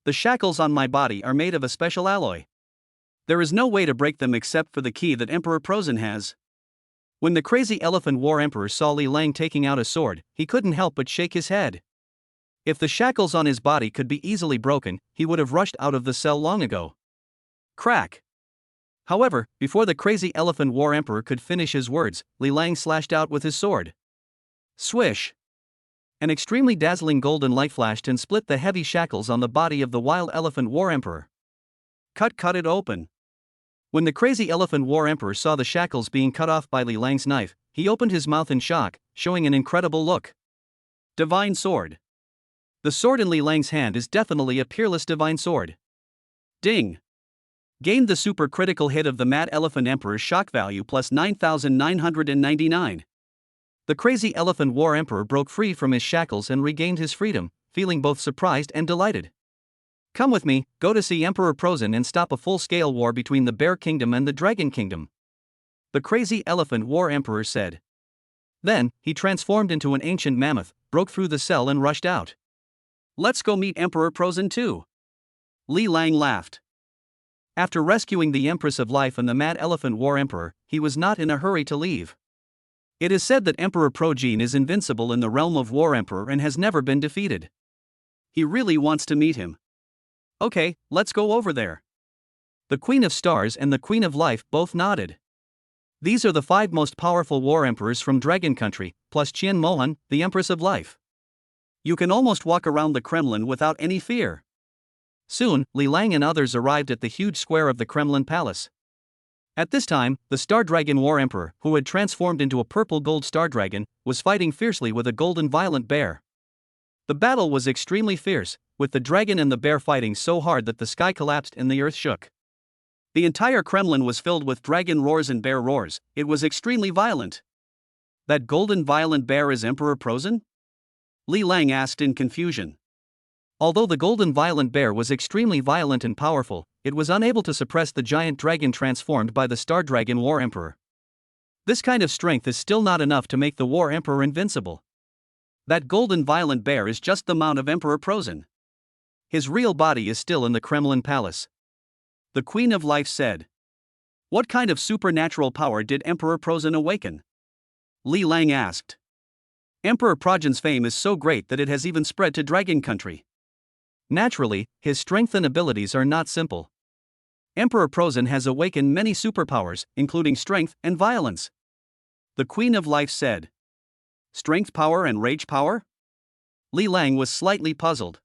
The shackles on my body are made of a special alloy. There is no way to break them except for the key that Emperor Prozin has. When the crazy elephant War Emperor saw Li Lang taking out a sword, he couldn't help but shake his head. If the shackles on his body could be easily broken, he would have rushed out of the cell long ago. Crack! However, before the crazy elephant War Emperor could finish his words, Li Lang slashed out with his sword. Swish! An extremely dazzling golden light flashed and split the heavy shackles on the body of the wild elephant War Emperor. Cut it open. When the crazy elephant War Emperor saw the shackles being cut off by Li Lang's knife, he opened his mouth in shock, showing an incredible look. Divine Sword. The sword in Li Lang's hand is definitely a peerless divine sword. Ding! Gained the super critical hit of the Mad Elephant Emperor's shock value plus 9,999. The crazy elephant War Emperor broke free from his shackles and regained his freedom, feeling both surprised and delighted. Come with me, go to see Emperor Prozin and stop a full-scale war between the Bear Kingdom and the Dragon Kingdom. The crazy elephant War Emperor said. Then, he transformed into an ancient mammoth, broke through the cell and rushed out. Let's go meet Emperor Prozin too. Li Lang laughed. After rescuing the Empress of Life and the Mad Elephant War Emperor, he was not in a hurry to leave. It is said that Emperor Prozin is invincible in the realm of War Emperor and has never been defeated. He really wants to meet him. Okay, let's go over there. The Queen of Stars and the Queen of Life both nodded. These are the 5 most powerful War Emperors from Dragon Country, plus Qian Mohan, the Empress of Life. You can almost walk around the Kremlin without any fear. Soon, Li Lang and others arrived at the huge square of the Kremlin Palace. At this time, the Star Dragon War Emperor, who had transformed into a purple-gold Star Dragon, was fighting fiercely with a golden violent bear. The battle was extremely fierce, with the dragon and the bear fighting so hard that the sky collapsed and the earth shook. The entire Kremlin was filled with dragon roars and bear roars. It was extremely violent. That golden violent bear is Emperor Prozan? Li Lang asked in confusion. Although the golden violent bear was extremely violent and powerful, it was unable to suppress the giant dragon transformed by the Star Dragon War Emperor. This kind of strength is still not enough to make the War Emperor invincible. That golden violent bear is just the mount of Emperor Prozan. His real body is still in the Kremlin palace. The Queen of Life said. What kind of supernatural power did Emperor Prozan awaken? Li Lang asked. Emperor Prozan's fame is so great that it has even spread to Dragon Country. Naturally, his strength and abilities are not simple. Emperor Prozan has awakened many superpowers, including strength and violence. The Queen of Life said. Strength power and rage power? Li Lang was slightly puzzled.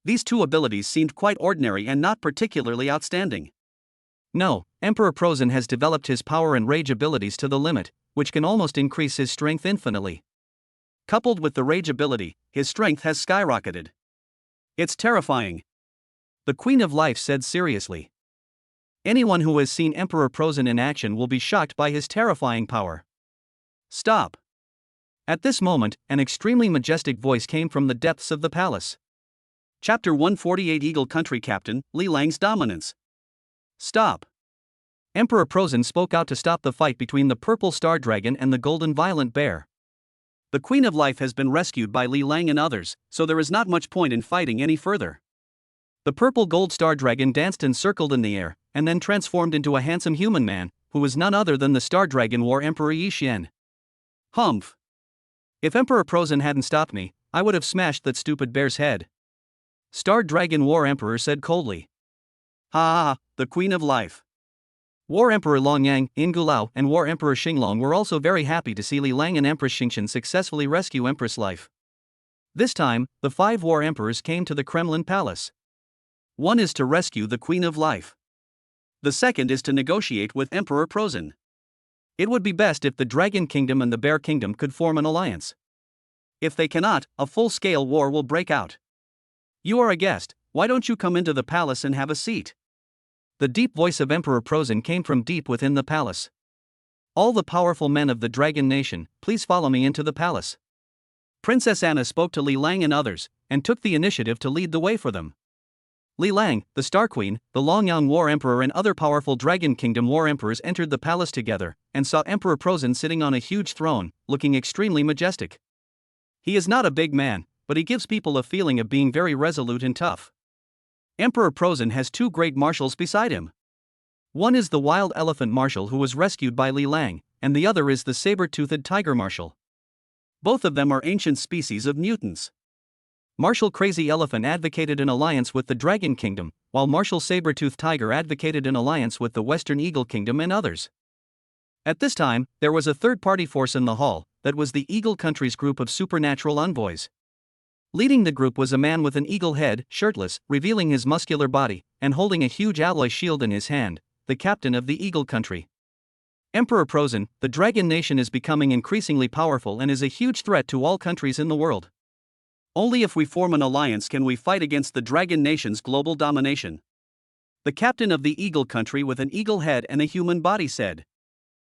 These two abilities seemed quite ordinary and not particularly outstanding. No, Emperor Prozan has developed his power and rage abilities to the limit, which can almost increase his strength infinitely. Coupled with the rage ability, his strength has skyrocketed. It's terrifying. The Queen of Life said seriously. Anyone who has seen Emperor Prozan in action will be shocked by his terrifying power. Stop. At this moment, an extremely majestic voice came from the depths of the palace. Chapter 148 Eagle Country Captain, Li Lang's Dominance. Stop. Emperor Prozan spoke out to stop the fight between the purple star dragon and the golden violent bear. The Queen of Life has been rescued by Li Lang and others, so there is not much point in fighting any further. The purple gold star dragon danced and circled in the air, and then transformed into a handsome human man, who was none other than the Star Dragon War Emperor Yi Xian. Humph. If Emperor Prozan hadn't stopped me, I would have smashed that stupid bear's head. Star Dragon War Emperor said coldly. Ha ha ha, the Queen of Life. War Emperor Longyang, Ingulao, and War Emperor Xinglong were also very happy to see Li Lang and Empress Xingqian successfully rescue Empress Life. This time, the 5 War Emperors came to the Kremlin Palace. One is to rescue the Queen of Life. The second is to negotiate with Emperor Prozan. It would be best if the Dragon Kingdom and the Bear Kingdom could form an alliance. If they cannot, a full-scale war will break out. You are a guest, why don't you come into the palace and have a seat? The deep voice of Emperor Prozan came from deep within the palace. All the powerful men of the Dragon Nation, please follow me into the palace. Princess Anna spoke to Li Lang and others, and took the initiative to lead the way for them. Li Lang, the Star Queen, the Longyang War Emperor and other powerful Dragon Kingdom War Emperors entered the palace together, and saw Emperor Prozan sitting on a huge throne, looking extremely majestic. He is not a big man, but he gives people a feeling of being very resolute and tough. Emperor Prozan has 2 great marshals beside him. One is the wild elephant marshal who was rescued by Li Lang, and the other is the saber-toothed tiger marshal. Both of them are ancient species of mutants. Marshal Crazy Elephant advocated an alliance with the Dragon Kingdom, while Marshal Saber-Tooth Tiger advocated an alliance with the Western Eagle Kingdom and others. At this time, there was a third-party force in the hall, that was the Eagle Country's group of supernatural envoys. Leading the group was a man with an eagle head, shirtless, revealing his muscular body, and holding a huge alloy shield in his hand, the captain of the Eagle Country. Emperor Prozan, the Dragon Nation is becoming increasingly powerful and is a huge threat to all countries in the world. Only if we form an alliance can we fight against the Dragon Nation's global domination. The captain of the Eagle Country with an eagle head and a human body said.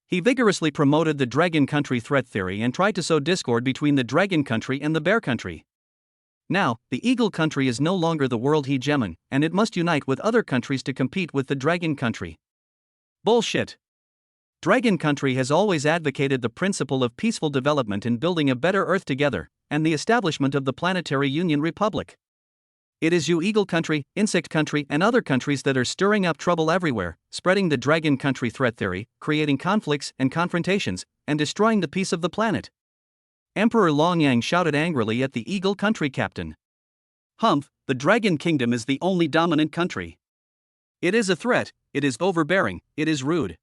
He vigorously promoted the Dragon Country threat theory and tried to sow discord between the Dragon Country and the Bear Country. Now, the Eagle Country is no longer the world hegemon, and it must unite with other countries to compete with the Dragon Country. Bullshit. Dragon Country has always advocated the principle of peaceful development in building a better Earth together, and the establishment of the Planetary Union Republic. It is you Eagle Country, Insect Country and other countries that are stirring up trouble everywhere, spreading the Dragon Country threat theory, creating conflicts and confrontations, and destroying the peace of the planet. Emperor Longyang shouted angrily at the Eagle Country captain. Humph, the Dragon Kingdom is the only dominant country. It is a threat, it is overbearing, it is rude.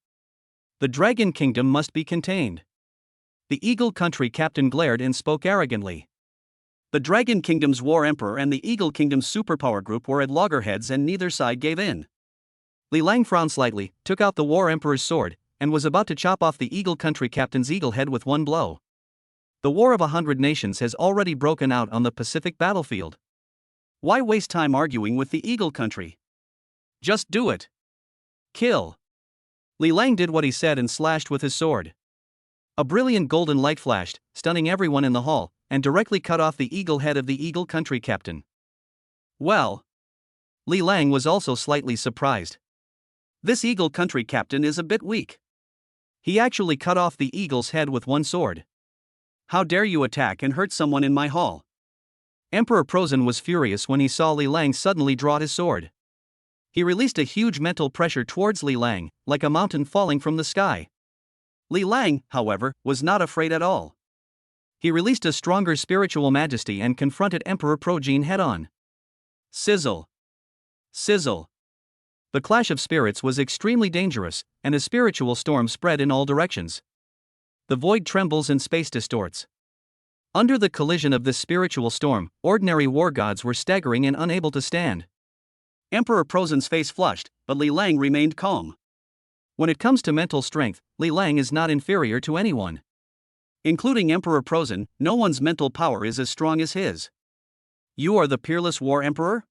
The Dragon Kingdom must be contained. The Eagle Country captain glared and spoke arrogantly. The Dragon Kingdom's War Emperor and the Eagle Kingdom's superpower group were at loggerheads and neither side gave in. Li Lang frowned slightly, took out the War Emperor's sword, and was about to chop off the Eagle Country captain's eagle head with one blow. The War of 100 Nations has already broken out on the Pacific battlefield. Why waste time arguing with the Eagle Country? Just do it. Kill. Li Lang did what he said and slashed with his sword. A brilliant golden light flashed, stunning everyone in the hall, and directly cut off the eagle head of the eagle country captain. Well, Li Lang was also slightly surprised. This eagle country captain is a bit weak. He actually cut off the eagle's head with one sword. How dare you attack and hurt someone in my hall? Emperor Prozan was furious when he saw Li Lang suddenly draw his sword. He released a huge mental pressure towards Li Lang, like a mountain falling from the sky. Li Lang, however, was not afraid at all. He released a stronger spiritual majesty and confronted Emperor Prozan head-on. Sizzle. Sizzle. The clash of spirits was extremely dangerous, and a spiritual storm spread in all directions. The void trembles and space distorts. Under the collision of this spiritual storm, ordinary war gods were staggering and unable to stand. Emperor Prozan's face flushed, but Li Lang remained calm. When it comes to mental strength, Li Lang is not inferior to anyone. Including Emperor Prozan, no one's mental power is as strong as his. You are the peerless war emperor?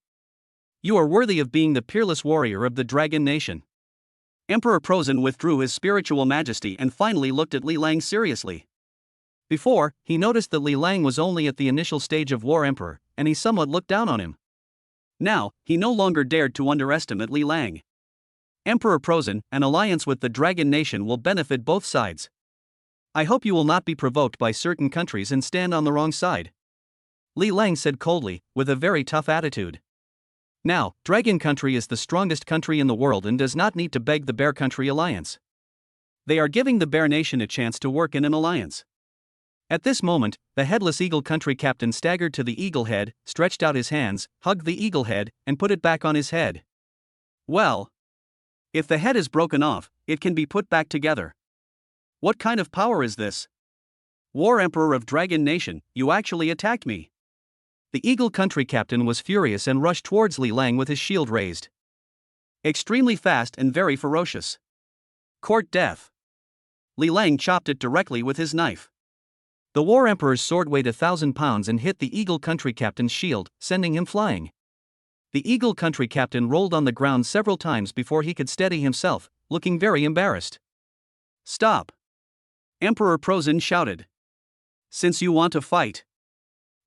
You are worthy of being the peerless warrior of the Dragon Nation. Emperor Prozan withdrew his spiritual majesty and finally looked at Li Lang seriously. Before, he noticed that Li Lang was only at the initial stage of war emperor, and he somewhat looked down on him. Now, he no longer dared to underestimate Li Lang. Emperor Prozan, an alliance with the Dragon Nation will benefit both sides. I hope you will not be provoked by certain countries and stand on the wrong side. Li Lang said coldly, with a very tough attitude. Now, Dragon Country is the strongest country in the world and does not need to beg the Bear Country alliance. They are giving the Bear Nation a chance to work in an alliance. At this moment, the headless eagle country captain staggered to the eagle head, stretched out his hands, hugged the eagle head, and put it back on his head. Well, if the head is broken off, it can be put back together. What kind of power is this? War Emperor of Dragon Nation, you actually attacked me. The eagle country captain was furious and rushed towards Li Lang with his shield raised. Extremely fast and very ferocious. Court death. Li Lang chopped it directly with his knife. The war emperor's sword weighed 1,000 pounds and hit the eagle country captain's shield, sending him flying. The eagle country captain rolled on the ground several times before he could steady himself, looking very embarrassed. Stop! Emperor Prozan shouted. Since you want to fight,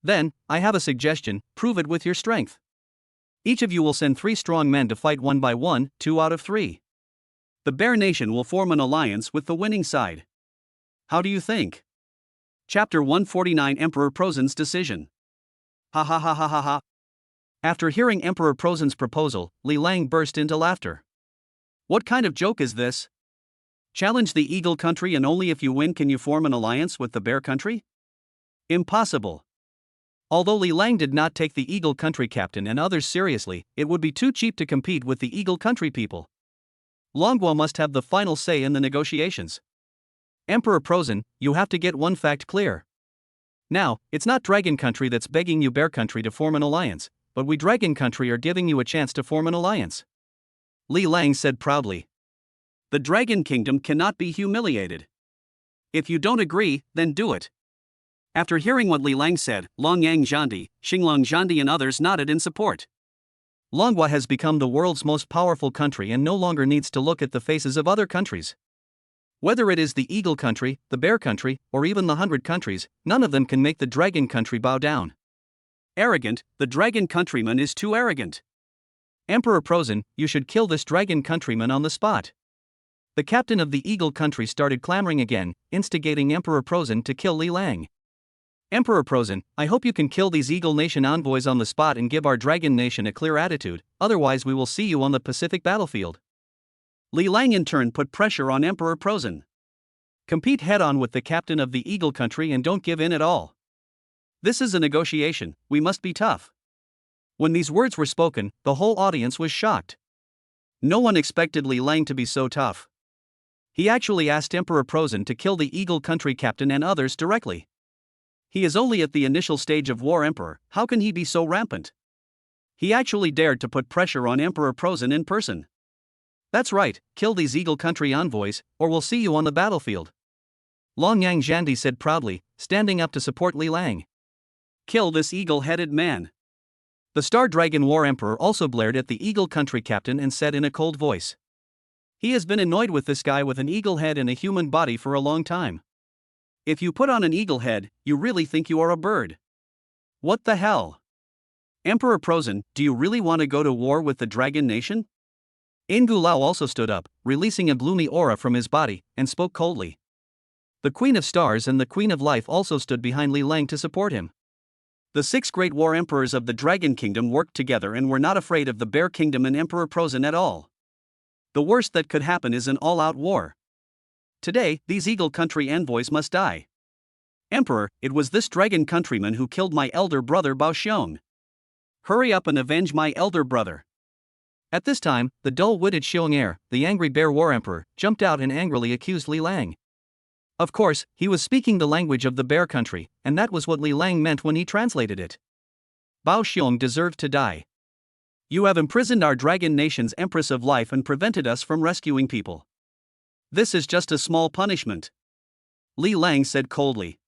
then, I have a suggestion, prove it with your strength. Each of you will send 3 strong men to fight one by one, 2 out of 3. The Bear Nation will form an alliance with the winning side. How do you think? Chapter 149 Emperor Prozan's decision. Ha ha ha ha ha ha. After hearing Emperor Prozan's proposal, Li Lang burst into laughter. What kind of joke is this? Challenge the Eagle Country and only if you win can you form an alliance with the Bear Country? Impossible. Although Li Lang did not take the Eagle Country captain and others seriously, it would be too cheap to compete with the Eagle Country people. Longhua must have the final say in the negotiations. Emperor Prozan, you have to get one fact clear. Now, it's not Dragon Country that's begging you Bear Country to form an alliance, but we Dragon Country are giving you a chance to form an alliance. Li Lang said proudly. The Dragon Kingdom cannot be humiliated. If you don't agree, then do it. After hearing what Li Lang said, Longyang Zhandi, Xinglong Zhandi and others nodded in support. Longhua has become the world's most powerful country and no longer needs to look at the faces of other countries. Whether it is the Eagle Country, the Bear Country, or even the 100 countries, none of them can make the Dragon Country bow down. Arrogant, the Dragon Countryman is too arrogant. Emperor Prozan, you should kill this Dragon Countryman on the spot. The captain of the Eagle Country started clamoring again, instigating Emperor Prozan to kill Li Lang. Emperor Prozan, I hope you can kill these Eagle Nation envoys on the spot and give our Dragon Nation a clear attitude, otherwise we will see you on the Pacific battlefield. Li Lang in turn put pressure on Emperor Prozan. Compete head-on with the captain of the Eagle Country and don't give in at all. This is a negotiation, we must be tough. When these words were spoken, the whole audience was shocked. No one expected Li Lang to be so tough. He actually asked Emperor Prozan to kill the Eagle Country captain and others directly. He is only at the initial stage of War Emperor, how can he be so rampant? He actually dared to put pressure on Emperor Prozan in person. That's right, kill these Eagle Country envoys, or we'll see you on the battlefield. Longyang Zhandi said proudly, standing up to support Li Lang. Kill this eagle-headed man. The Star Dragon War Emperor also blared at the Eagle Country captain and said in a cold voice. He has been annoyed with this guy with an eagle head and a human body for a long time. If you put on an eagle head, you really think you are a bird. What the hell? Emperor Prozan, do you really want to go to war with the dragon nation? Ingu Lao also stood up, releasing a gloomy aura from his body, and spoke coldly. The Queen of Stars and the Queen of Life also stood behind Li Lang to support him. The 6 great war emperors of the Dragon Kingdom worked together and were not afraid of the Bear Kingdom and Emperor Prozan at all. The worst that could happen is an all-out war. Today, these Eagle Country envoys must die. Emperor, it was this dragon countryman who killed my elder brother Bao Xiong. Hurry up and avenge my elder brother. At this time, the dull-witted Xiong'er, the angry bear war emperor, jumped out and angrily accused Li Lang. Of course, he was speaking the language of the bear country, and that was what Li Lang meant when he translated it. Bao Xiong deserved to die. You have imprisoned our dragon nation's Empress of Life and prevented us from rescuing people. This is just a small punishment. Li Lang said coldly.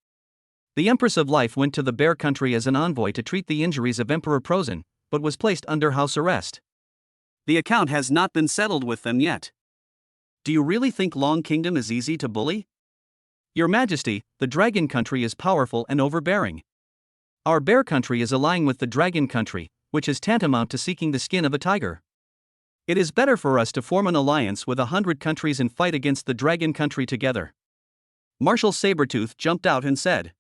The Empress of Life went to the bear country as an envoy to treat the injuries of Emperor Prozan, but was placed under house arrest. The account has not been settled with them yet. Do you really think Long Kingdom is easy to bully? Your Majesty, the Dragon Country is powerful and overbearing. Our bear country is allying with the Dragon Country, which is tantamount to seeking the skin of a tiger. It is better for us to form an alliance with 100 countries and fight against the Dragon Country together. Marshal Sabretooth jumped out and said.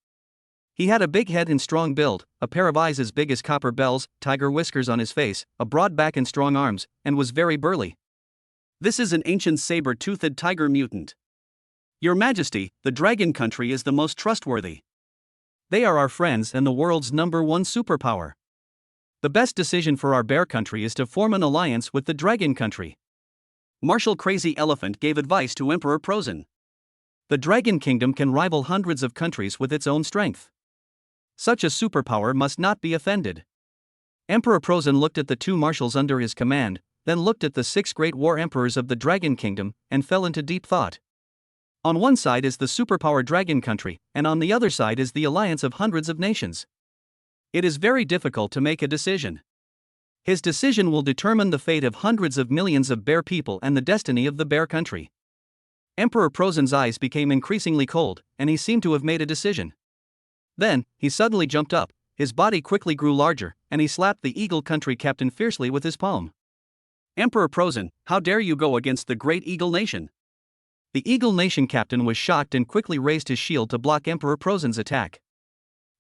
He had a big head and strong build, a pair of eyes as big as copper bells, tiger whiskers on his face, a broad back and strong arms, and was very burly. This is an ancient saber-toothed tiger mutant. Your Majesty, the Dragon Country is the most trustworthy. They are our friends and the world's #1 superpower. The best decision for our bear country is to form an alliance with the Dragon Country. Marshal Crazy Elephant gave advice to Emperor Prozan. The Dragon Kingdom can rival hundreds of countries with its own strength. Such a superpower must not be offended. Emperor Prozan looked at the 2 marshals under his command, then looked at the 6 great war emperors of the Dragon Kingdom, and fell into deep thought. On one side is the superpower Dragon Country, and on the other side is the alliance of hundreds of nations. It is very difficult to make a decision. His decision will determine the fate of hundreds of millions of bear people and the destiny of the bear country. Emperor Prozan's eyes became increasingly cold, and he seemed to have made a decision. Then, he suddenly jumped up, his body quickly grew larger, and he slapped the Eagle Country captain fiercely with his palm. Emperor Prozan, how dare you go against the great Eagle Nation? The Eagle Nation captain was shocked and quickly raised his shield to block Emperor Prozan's attack.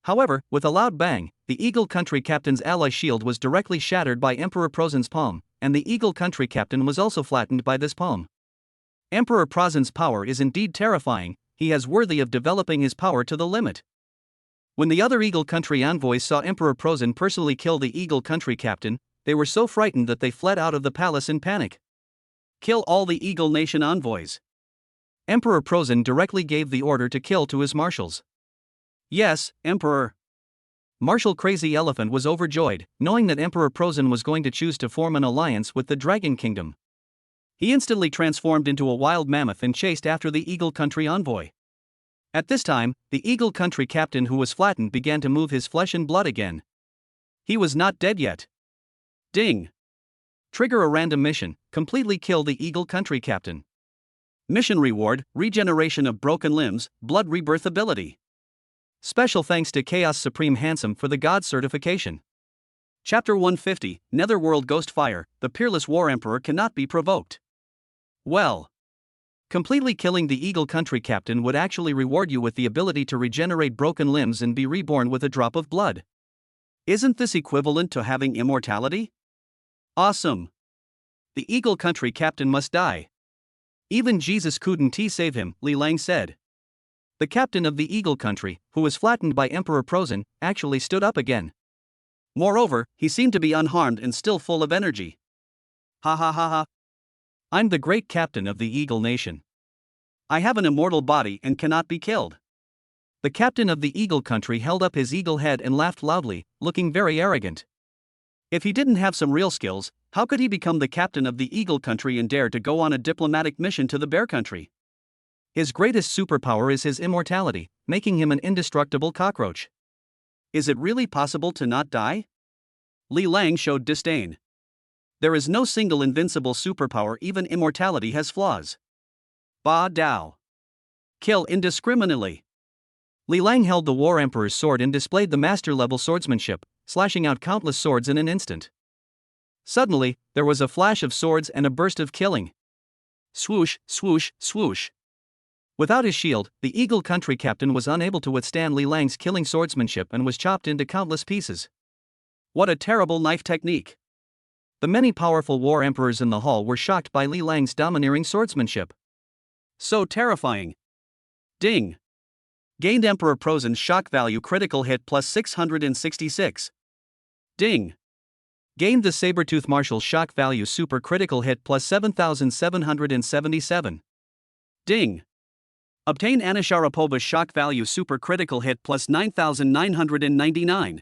However, with a loud bang, the Eagle Country captain's ally shield was directly shattered by Emperor Prozan's palm, and the Eagle Country captain was also flattened by this palm. Emperor Prozan's power is indeed terrifying, he is worthy of developing his power to the limit. When the other Eagle Country envoys saw Emperor Prozan personally kill the Eagle Country captain, they were so frightened that they fled out of the palace in panic. Kill all the Eagle Nation envoys. Emperor Prozan directly gave the order to kill to his marshals. Yes, Emperor. Marshal Crazy Elephant was overjoyed, knowing that Emperor Prozan was going to choose to form an alliance with the Dragon Kingdom. He instantly transformed into a wild mammoth and chased after the Eagle Country envoy. At this time, the Eagle Country captain who was flattened began to move his flesh and blood again. He was not dead yet. Ding! Trigger a random mission, completely kill the Eagle Country captain. Mission reward, regeneration of broken limbs, blood rebirth ability. Special thanks to Chaos Supreme Handsome for the God certification. Chapter 150, Netherworld Ghost Fire, the Peerless War Emperor cannot be provoked. Well, completely killing the Eagle Country captain would actually reward you with the ability to regenerate broken limbs and be reborn with a drop of blood. Isn't this equivalent to having immortality? Awesome. The Eagle Country captain must die. Even Jesus couldn't save him, Li Lang said. The captain of the Eagle Country, who was flattened by Emperor Prozan, actually stood up again. Moreover, he seemed to be unharmed and still full of energy. Ha ha ha ha. I'm the great captain of the Eagle Nation. I have an immortal body and cannot be killed. The captain of the Eagle Country held up his eagle head and laughed loudly, looking very arrogant. If he didn't have some real skills, how could he become the captain of the Eagle Country and dare to go on a diplomatic mission to the Bear Country? His greatest superpower is his immortality, making him an indestructible cockroach. Is it really possible to not die? Li Lang showed disdain. There is no single invincible superpower, even immortality has flaws. Ba Dao. Kill indiscriminately. Li Lang held the War Emperor's sword and displayed the master-level swordsmanship, slashing out countless swords in an instant. Suddenly, there was a flash of swords and a burst of killing. Swoosh, swoosh, swoosh. Without his shield, the Eagle country captain was unable to withstand Li Lang's killing swordsmanship and was chopped into countless pieces. What a terrible knife technique! The many powerful war emperors in the hall were shocked by Li Lang's domineering swordsmanship. So terrifying. Ding! Gained Emperor Prozen's shock value critical hit plus 666. Ding! Gained the Sabertooth Marshal's shock value super critical hit plus 7777. Ding! Obtain Anna Sharapova's shock value super critical hit plus 9999.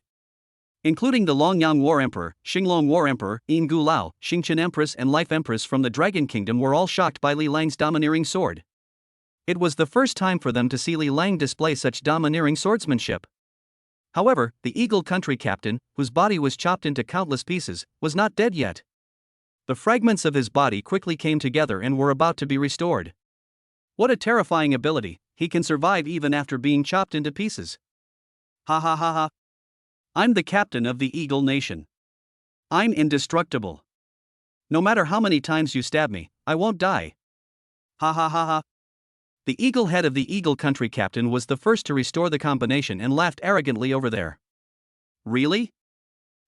Including the Longyang War Emperor, Xinglong War Emperor, Yin Gu Lao, Xingqian Empress and Life Empress from the Dragon Kingdom were all shocked by Li Lang's domineering sword. It was the first time for them to see Li Lang display such domineering swordsmanship. However, the Eagle country captain, whose body was chopped into countless pieces, was not dead yet. The fragments of his body quickly came together and were about to be restored. What a terrifying ability, he can survive even after being chopped into pieces. Ha ha ha ha. I'm the captain of the Eagle Nation. I'm indestructible. No matter how many times you stab me, I won't die. Ha ha ha ha. The eagle head of the Eagle country captain was the first to restore the combination and laughed arrogantly over there. Really?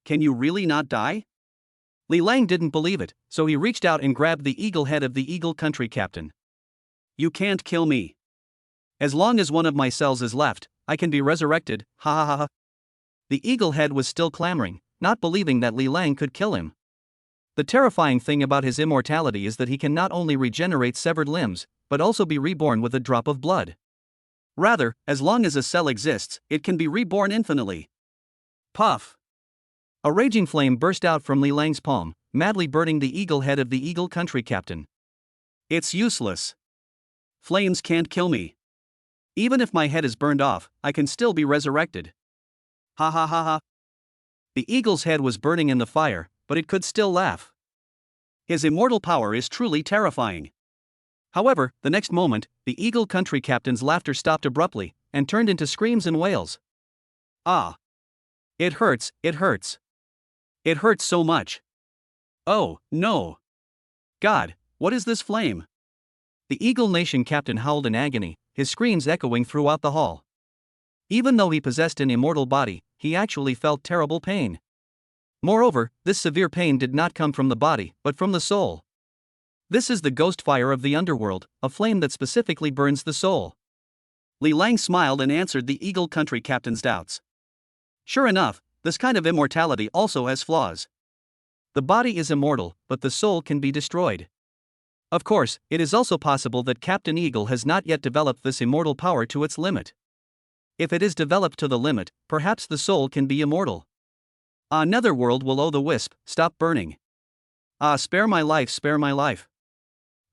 Can you really not die? Li Lang didn't believe it, so he reached out and grabbed the eagle head of the Eagle country captain. You can't kill me. As long as one of my cells is left, I can be resurrected, ha ha ha ha. The eagle head was still clamoring, not believing that Li Lang could kill him. The terrifying thing about his immortality is that he can not only regenerate severed limbs, but also be reborn with a drop of blood. Rather, as long as a cell exists, it can be reborn infinitely. Puff! A raging flame burst out from Li Lang's palm, madly burning the eagle head of the Eagle country captain. It's useless. Flames can't kill me. Even if my head is burned off, I can still be resurrected. Ha ha ha ha. The eagle's head was burning in the fire, but it could still laugh. His immortal power is truly terrifying. However, the next moment, the Eagle country captain's laughter stopped abruptly, and turned into screams and wails. Ah! It hurts, it hurts. It hurts so much. Oh, no! God, what is this flame? The Eagle Nation captain howled in agony, his screams echoing throughout the hall. Even though he possessed an immortal body, he actually felt terrible pain. Moreover, this severe pain did not come from the body, but from the soul. This is the ghost fire of the underworld, a flame that specifically burns the soul. Li Lang smiled and answered the Eagle country captain's doubts. Sure enough, this kind of immortality also has flaws. The body is immortal, but the soul can be destroyed. Of course, it is also possible that Captain Eagle has not yet developed this immortal power to its limit. If it is developed to the limit, perhaps the soul can be immortal. Ah, netherworld will oh the wisp, stop burning. Ah, spare my life, spare my life.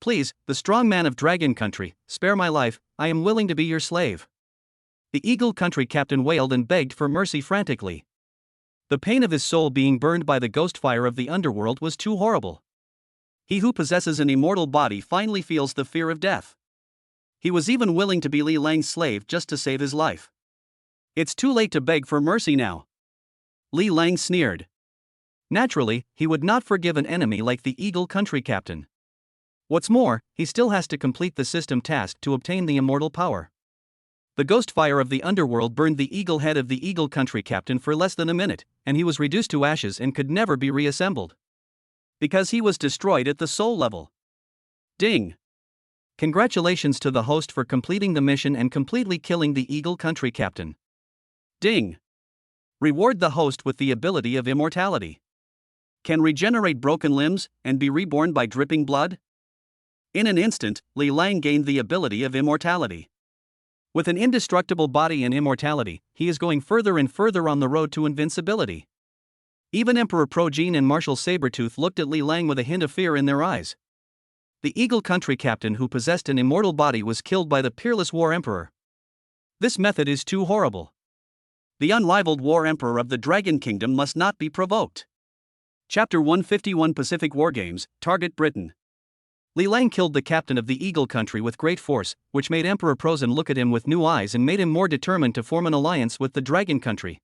Please, the strong man of Dragon Country, spare my life, I am willing to be your slave. The Eagle country captain wailed and begged for mercy frantically. The pain of his soul being burned by the ghost fire of the underworld was too horrible. He who possesses an immortal body finally feels the fear of death. He was even willing to be Li Lang's slave just to save his life. It's too late to beg for mercy now. Li Lang sneered. Naturally, he would not forgive an enemy like the Eagle country captain. What's more, he still has to complete the system task to obtain the immortal power. The ghost fire of the underworld burned the eagle head of the Eagle country captain for less than a minute, and he was reduced to ashes and could never be reassembled. Because he was destroyed at the soul level. Ding! Congratulations to the host for completing the mission and completely killing the Eagle country captain. Ding! Reward the host with the ability of immortality. Can regenerate broken limbs and be reborn by dripping blood? In an instant, Li Lang gained the ability of immortality. With an indestructible body and immortality, he is going further and further on the road to invincibility. Even Emperor Projean and Marshal Sabertooth looked at Li Lang with a hint of fear in their eyes. The Eagle country captain who possessed an immortal body was killed by the peerless War Emperor. This method is too horrible. The unrivaled War Emperor of the Dragon Kingdom must not be provoked. Chapter 151 Pacific War Games, Target Britain. Li Lang killed the captain of the Eagle country with great force, which made Emperor Prozan look at him with new eyes and made him more determined to form an alliance with the Dragon country.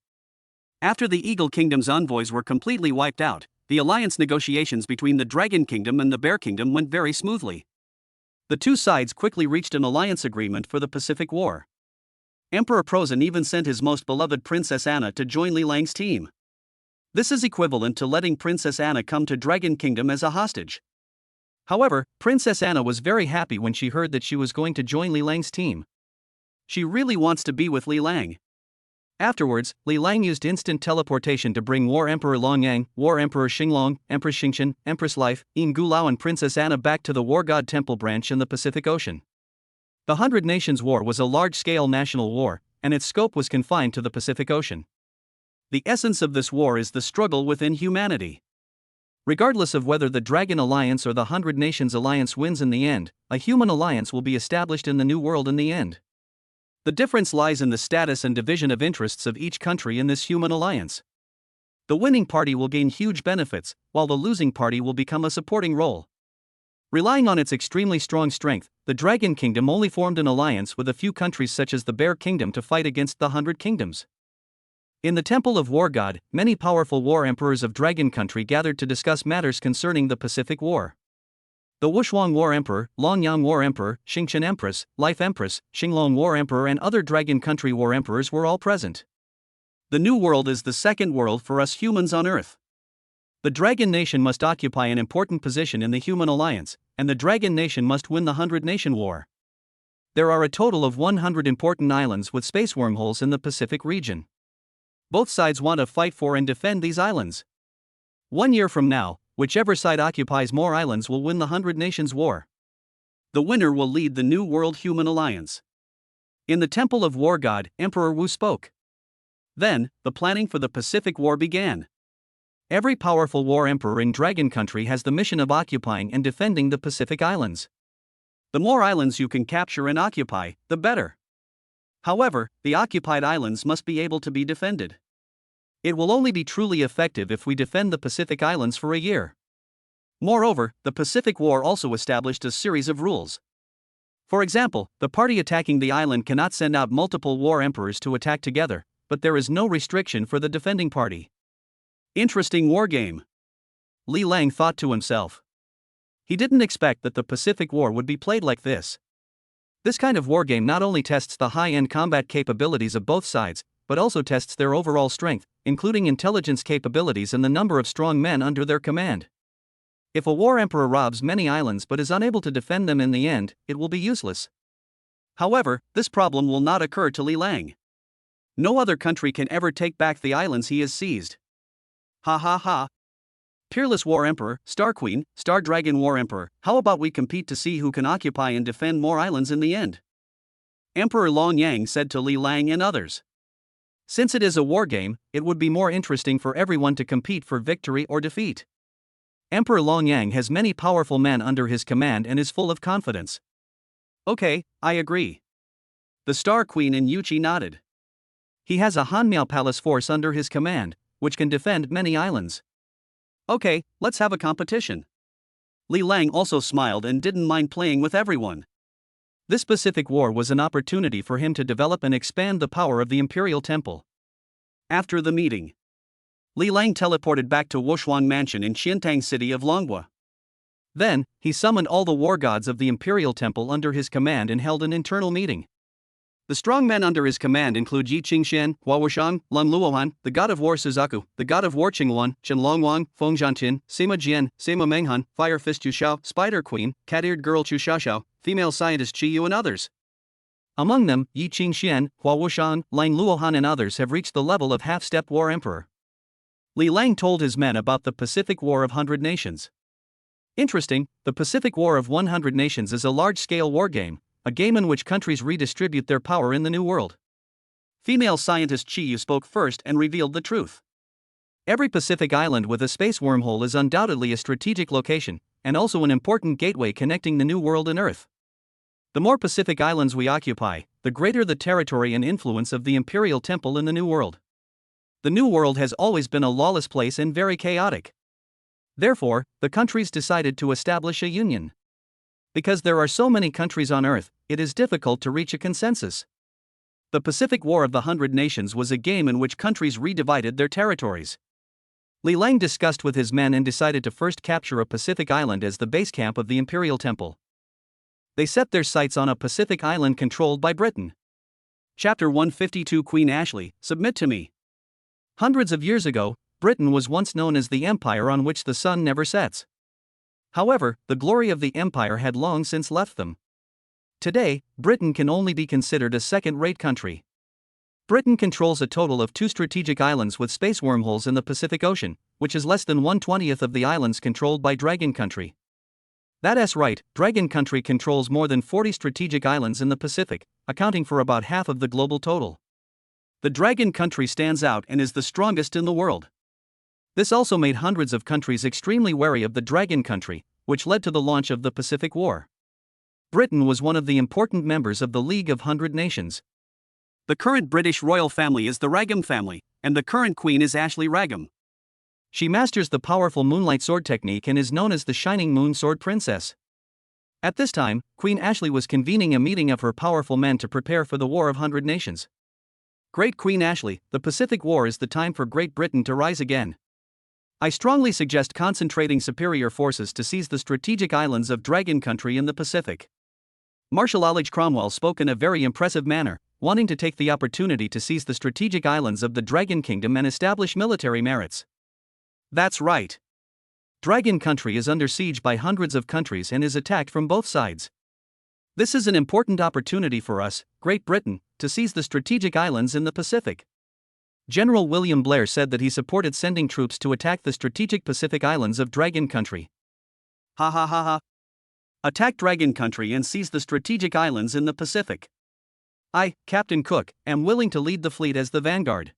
After the Eagle Kingdom's envoys were completely wiped out, the alliance negotiations between the Dragon Kingdom and the Bear Kingdom went very smoothly. The two sides quickly reached an alliance agreement for the Pacific War. Emperor Prozan even sent his most beloved Princess Anna to join Li Lang's team. This is equivalent to letting Princess Anna come to Dragon Kingdom as a hostage. However, Princess Anna was very happy when she heard that she was going to join Li Lang's team. She really wants to be with Li Lang. Afterwards, Li Lang used instant teleportation to bring War Emperor Longyang, War Emperor Xinglong, Empress Xingqian, Empress Life, Yin Gulao and Princess Anna back to the War God Temple branch in the Pacific Ocean. The Hundred Nations War was a large-scale national war, and its scope was confined to the Pacific Ocean. The essence of this war is the struggle within humanity. Regardless of whether the Dragon Alliance or the Hundred Nations Alliance wins in the end, a human alliance will be established in the New World in the end. The difference lies in the status and division of interests of each country in this human alliance. The winning party will gain huge benefits, while the losing party will become a supporting role. Relying on its extremely strong strength, the Dragon Kingdom only formed an alliance with a few countries such as the Bear Kingdom to fight against the 100 Kingdoms. In the Temple of War God, many powerful war emperors of Dragon Country gathered to discuss matters concerning the Pacific War. The Wushuang War Emperor, Longyang War Emperor, Xingqian Empress, Life Empress, Xinglong War Emperor and other Dragon Country war emperors were all present. The New World is the second world for us humans on Earth. The Dragon Nation must occupy an important position in the human alliance, and the Dragon Nation must win the 100 Nation War. There are a total of 100 important islands with space wormholes in the Pacific region. Both sides want to fight for and defend these islands. 1 year from now, whichever side occupies more islands will win the 100 Nations War. The winner will lead the New World Human Alliance. In the Temple of War God, Emperor Wu spoke. Then, the planning for the Pacific War began. Every powerful war emperor in Dragon Country has the mission of occupying and defending the Pacific Islands. The more islands you can capture and occupy, the better. However, the occupied islands must be able to be defended. It will only be truly effective if we defend the Pacific Islands for a year. Moreover, the Pacific War also established a series of rules. For example, the party attacking the island cannot send out multiple war emperors to attack together, but there is no restriction for the defending party. Interesting war game. Li Lang thought to himself. He didn't expect that the Pacific War would be played like this. This kind of war game not only tests the high-end combat capabilities of both sides, but also tests their overall strength, including intelligence capabilities and the number of strong men under their command. If a war emperor robs many islands but is unable to defend them in the end, it will be useless. However, this problem will not occur to Li Lang. No other country can ever take back the islands he has seized. Ha ha ha. Peerless War Emperor, Star Queen, Star Dragon War Emperor, how about we compete to see who can occupy and defend more islands in the end? Emperor Longyang said to Li Lang and others. Since it is a war game, it would be more interesting for everyone to compete for victory or defeat. Emperor Longyang has many powerful men under his command and is full of confidence. Okay, I agree. The Star Queen and Yuchi nodded. He has a Hanmiao Palace force under his command, which can defend many islands. Okay, let's have a competition. Li Lang also smiled and didn't mind playing with everyone. This Pacific War was an opportunity for him to develop and expand the power of the Imperial Temple. After the meeting, Li Lang teleported back to Wushuang Mansion in Xiantang city of Longhua. Then, he summoned all the war gods of the Imperial Temple under his command and held an internal meeting. The strong men under his command include Yi Qingxian, Hua Wushang, Lun Luohan, the god of war Suzaku, the god of war Qingluan, Chen Longwang, Feng Zhantian, Sima Jian, Sima Menghan, Fire Fist Chu Xiao, Spider Queen, Cat-eared girl Chu Xiaoxiao, female scientist Qi Yu and others. Among them, Yi Qingxian, Hua Wushang, Lang Luohan and others have reached the level of half-step war emperor. Li Lang told his men about the Pacific War of 100 Nations. Interesting, the Pacific War of 100 Nations is a large-scale war game, a game in which countries redistribute their power in the New World. Female scientist Qi Yu spoke first and revealed the truth. Every Pacific island with a space wormhole is undoubtedly a strategic location, and also an important gateway connecting the New World and Earth. The more Pacific islands we occupy, the greater the territory and influence of the Imperial Temple in the New World. The New World has always been a lawless place and very chaotic. Therefore, the countries decided to establish a union. Because there are so many countries on Earth, it is difficult to reach a consensus. The Pacific War of the 100 Nations was a game in which countries redivided their territories. Li Lang discussed with his men and decided to first capture a Pacific island as the base camp of the Imperial Temple. They set their sights on a Pacific island controlled by Britain. Chapter 152 Queen Ashley, submit to me. Hundreds of years ago, Britain was once known as the empire on which the sun never sets. However, the glory of the empire had long since left them. Today, Britain can only be considered a second-rate country. Britain controls a total of 2 strategic islands with space wormholes in the Pacific Ocean, which is less than 1/20th of the islands controlled by Dragon Country. That's right, Dragon Country controls more than 40 strategic islands in the Pacific, accounting for about half of the global total. The Dragon Country stands out and is the strongest in the world. This also made hundreds of countries extremely wary of the Dragon Country, which led to the launch of the Pacific War. Britain was one of the important members of the League of 100 Nations. The current British royal family is the Ragam family, and the current queen is Ashley Ragam. She masters the powerful moonlight sword technique and is known as the Shining Moon Sword Princess. At this time, Queen Ashley was convening a meeting of her powerful men to prepare for the War of 100 Nations. Great Queen Ashley, the Pacific War is the time for Great Britain to rise again. I strongly suggest concentrating superior forces to seize the strategic islands of Dragon Country in the Pacific. Marshal Elijah Cromwell spoke in a very impressive manner, wanting to take the opportunity to seize the strategic islands of the Dragon Kingdom and establish military merits. That's right. Dragon Country is under siege by hundreds of countries and is attacked from both sides. This is an important opportunity for us, Great Britain, to seize the strategic islands in the Pacific. General William Blair said that he supported sending troops to attack the strategic Pacific islands of Dragon Country. Ha ha ha ha. Attack Dragon Country and seize the strategic islands in the Pacific. I, Captain Cook, am willing to lead the fleet as the vanguard.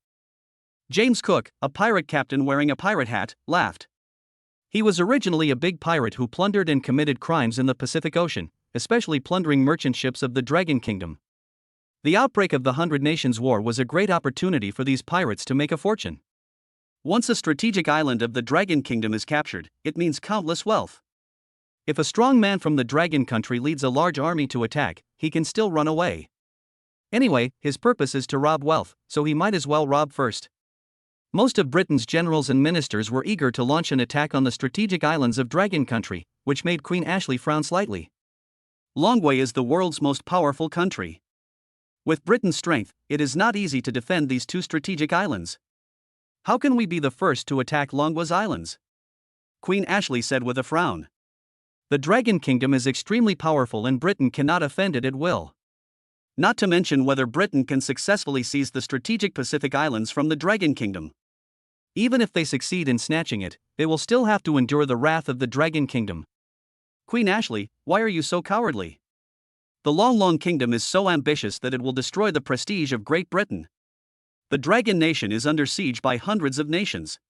James Cook, a pirate captain wearing a pirate hat, laughed. He was originally a big pirate who plundered and committed crimes in the Pacific Ocean, especially plundering merchant ships of the Dragon Kingdom. The outbreak of the 100 Nations War was a great opportunity for these pirates to make a fortune. Once a strategic island of the Dragon Kingdom is captured, it means countless wealth. If a strong man from the Dragon Country leads a large army to attack, he can still run away. Anyway, his purpose is to rob wealth, so he might as well rob first. Most of Britain's generals and ministers were eager to launch an attack on the strategic islands of Dragon Country, which made Queen Ashley frown slightly. Longway is the world's most powerful country. With Britain's strength, it is not easy to defend these 2 strategic islands. How can we be the first to attack Longway's islands? Queen Ashley said with a frown. The Dragon Kingdom is extremely powerful and Britain cannot offend it at will. Not to mention whether Britain can successfully seize the strategic Pacific islands from the Dragon Kingdom. Even if they succeed in snatching it, they will still have to endure the wrath of the Dragon Kingdom. Queen Ashley, why are you so cowardly? The Long Kingdom is so ambitious that it will destroy the prestige of Great Britain. The Dragon Nation is under siege by hundreds of nations.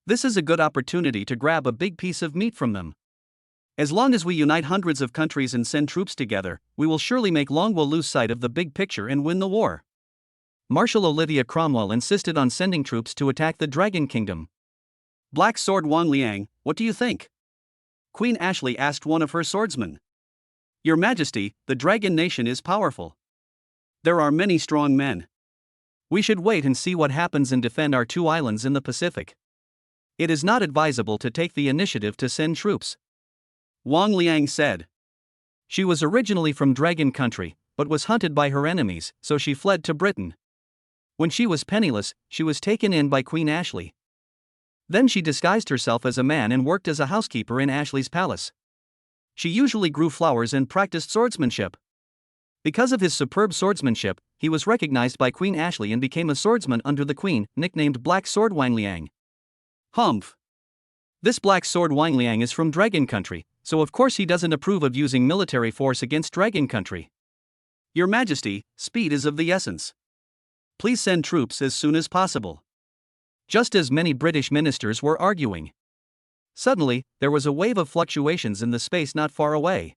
This is a good opportunity to grab a big piece of meat from them. As long as we unite hundreds of countries and send troops together, we will surely make Longway lose sight of the big picture and win the war. Marshal Olivia Cromwell insisted on sending troops to attack the Dragon Kingdom. Black Sword Wang Liang, what do you think? Queen Ashley asked one of her swordsmen. Your Majesty, the Dragon Nation is powerful. There are many strong men. We should wait and see what happens and defend our 2 islands in the Pacific. It is not advisable to take the initiative to send troops. Wang Liang said. She was originally from Dragon Country, but was hunted by her enemies, so she fled to Britain. When she was penniless, she was taken in by Queen Ashley. Then she disguised herself as a man and worked as a housekeeper in Ashley's palace. She usually grew flowers and practiced swordsmanship. Because of his superb swordsmanship, he was recognized by Queen Ashley and became a swordsman under the queen, nicknamed Black Sword Wang Liang. Humph. This Black Sword Wang Liang is from Dragon Country, so of course he doesn't approve of using military force against Dragon Country. Your Majesty, speed is of the essence. Please send troops as soon as possible. Just as many British ministers were arguing. Suddenly, there was a wave of fluctuations in the space not far away.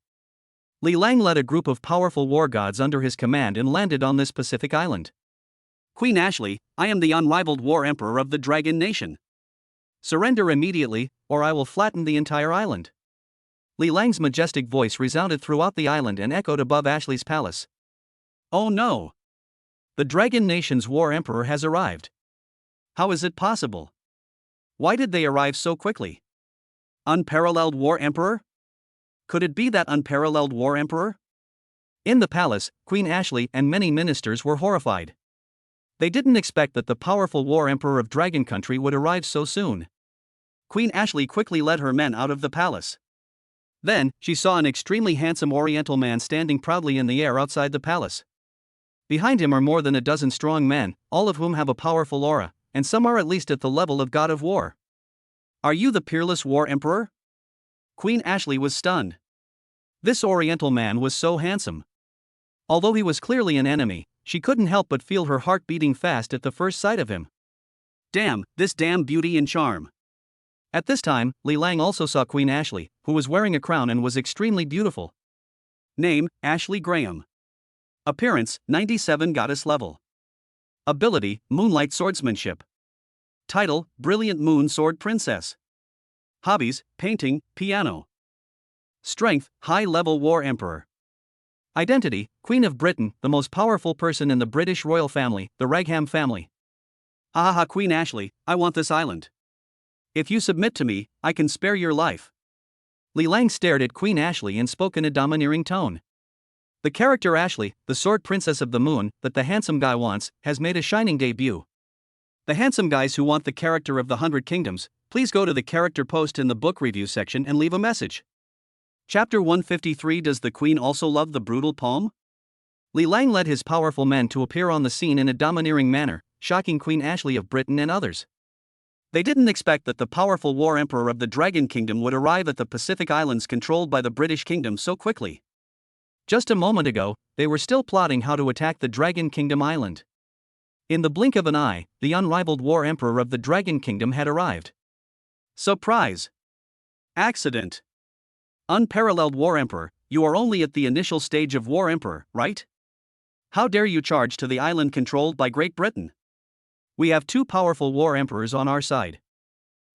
Li Lang led a group of powerful war gods under his command and landed on this Pacific island. Queen Ashley, I am the unrivaled war emperor of the Dragon Nation. Surrender immediately, or I will flatten the entire island. Li Lang's majestic voice resounded throughout the island and echoed above Ashley's palace. Oh no! The Dragon Nation's War Emperor has arrived. How is it possible? Why did they arrive so quickly? Unparalleled War Emperor? Could it be that unparalleled War Emperor? In the palace, Queen Ashley and many ministers were horrified. They didn't expect that the powerful War Emperor of Dragon Country would arrive so soon. Queen Ashley quickly led her men out of the palace. Then, she saw an extremely handsome Oriental man standing proudly in the air outside the palace. Behind him are more than a dozen strong men, all of whom have a powerful aura, and some are at least at the level of God of War. Are you the peerless War Emperor? Queen Ashley was stunned. This Oriental man was so handsome. Although he was clearly an enemy, she couldn't help but feel her heart beating fast at the first sight of him. Damn, this damn beauty and charm. At this time, Li Lang also saw Queen Ashley, who was wearing a crown and was extremely beautiful. Name, Ashley Graham. Appearance, 97 goddess level. Ability, Moonlight Swordsmanship. Title, Brilliant Moon Sword Princess. Hobbies, painting, piano. Strength, high-level War Emperor. Identity, Queen of Britain, the most powerful person in the British royal family, the Ragham family. Ha, Queen Ashley, I want this island. If you submit to me, I can spare your life. Li Lang stared at Queen Ashley and spoke in a domineering tone. The character Ashley, the sword princess of the moon, that the handsome guy wants, has made a shining debut. The handsome guys who want the character of the 100 Kingdoms, please go to the character post in the book review section and leave a message. Chapter 153. Does the Queen also love the brutal poem? Li Lang led his powerful men to appear on the scene in a domineering manner, shocking Queen Ashley of Britain and others. They didn't expect that the powerful War Emperor of the Dragon Kingdom would arrive at the Pacific Islands controlled by the British Kingdom so quickly. Just a moment ago, they were still plotting how to attack the Dragon Kingdom Island. In the blink of an eye, the unrivaled War Emperor of the Dragon Kingdom had arrived. Surprise! Accident! Unparalleled War Emperor, you are only at the initial stage of War Emperor, right? How dare you charge to the island controlled by Great Britain? We have two powerful War Emperors on our side.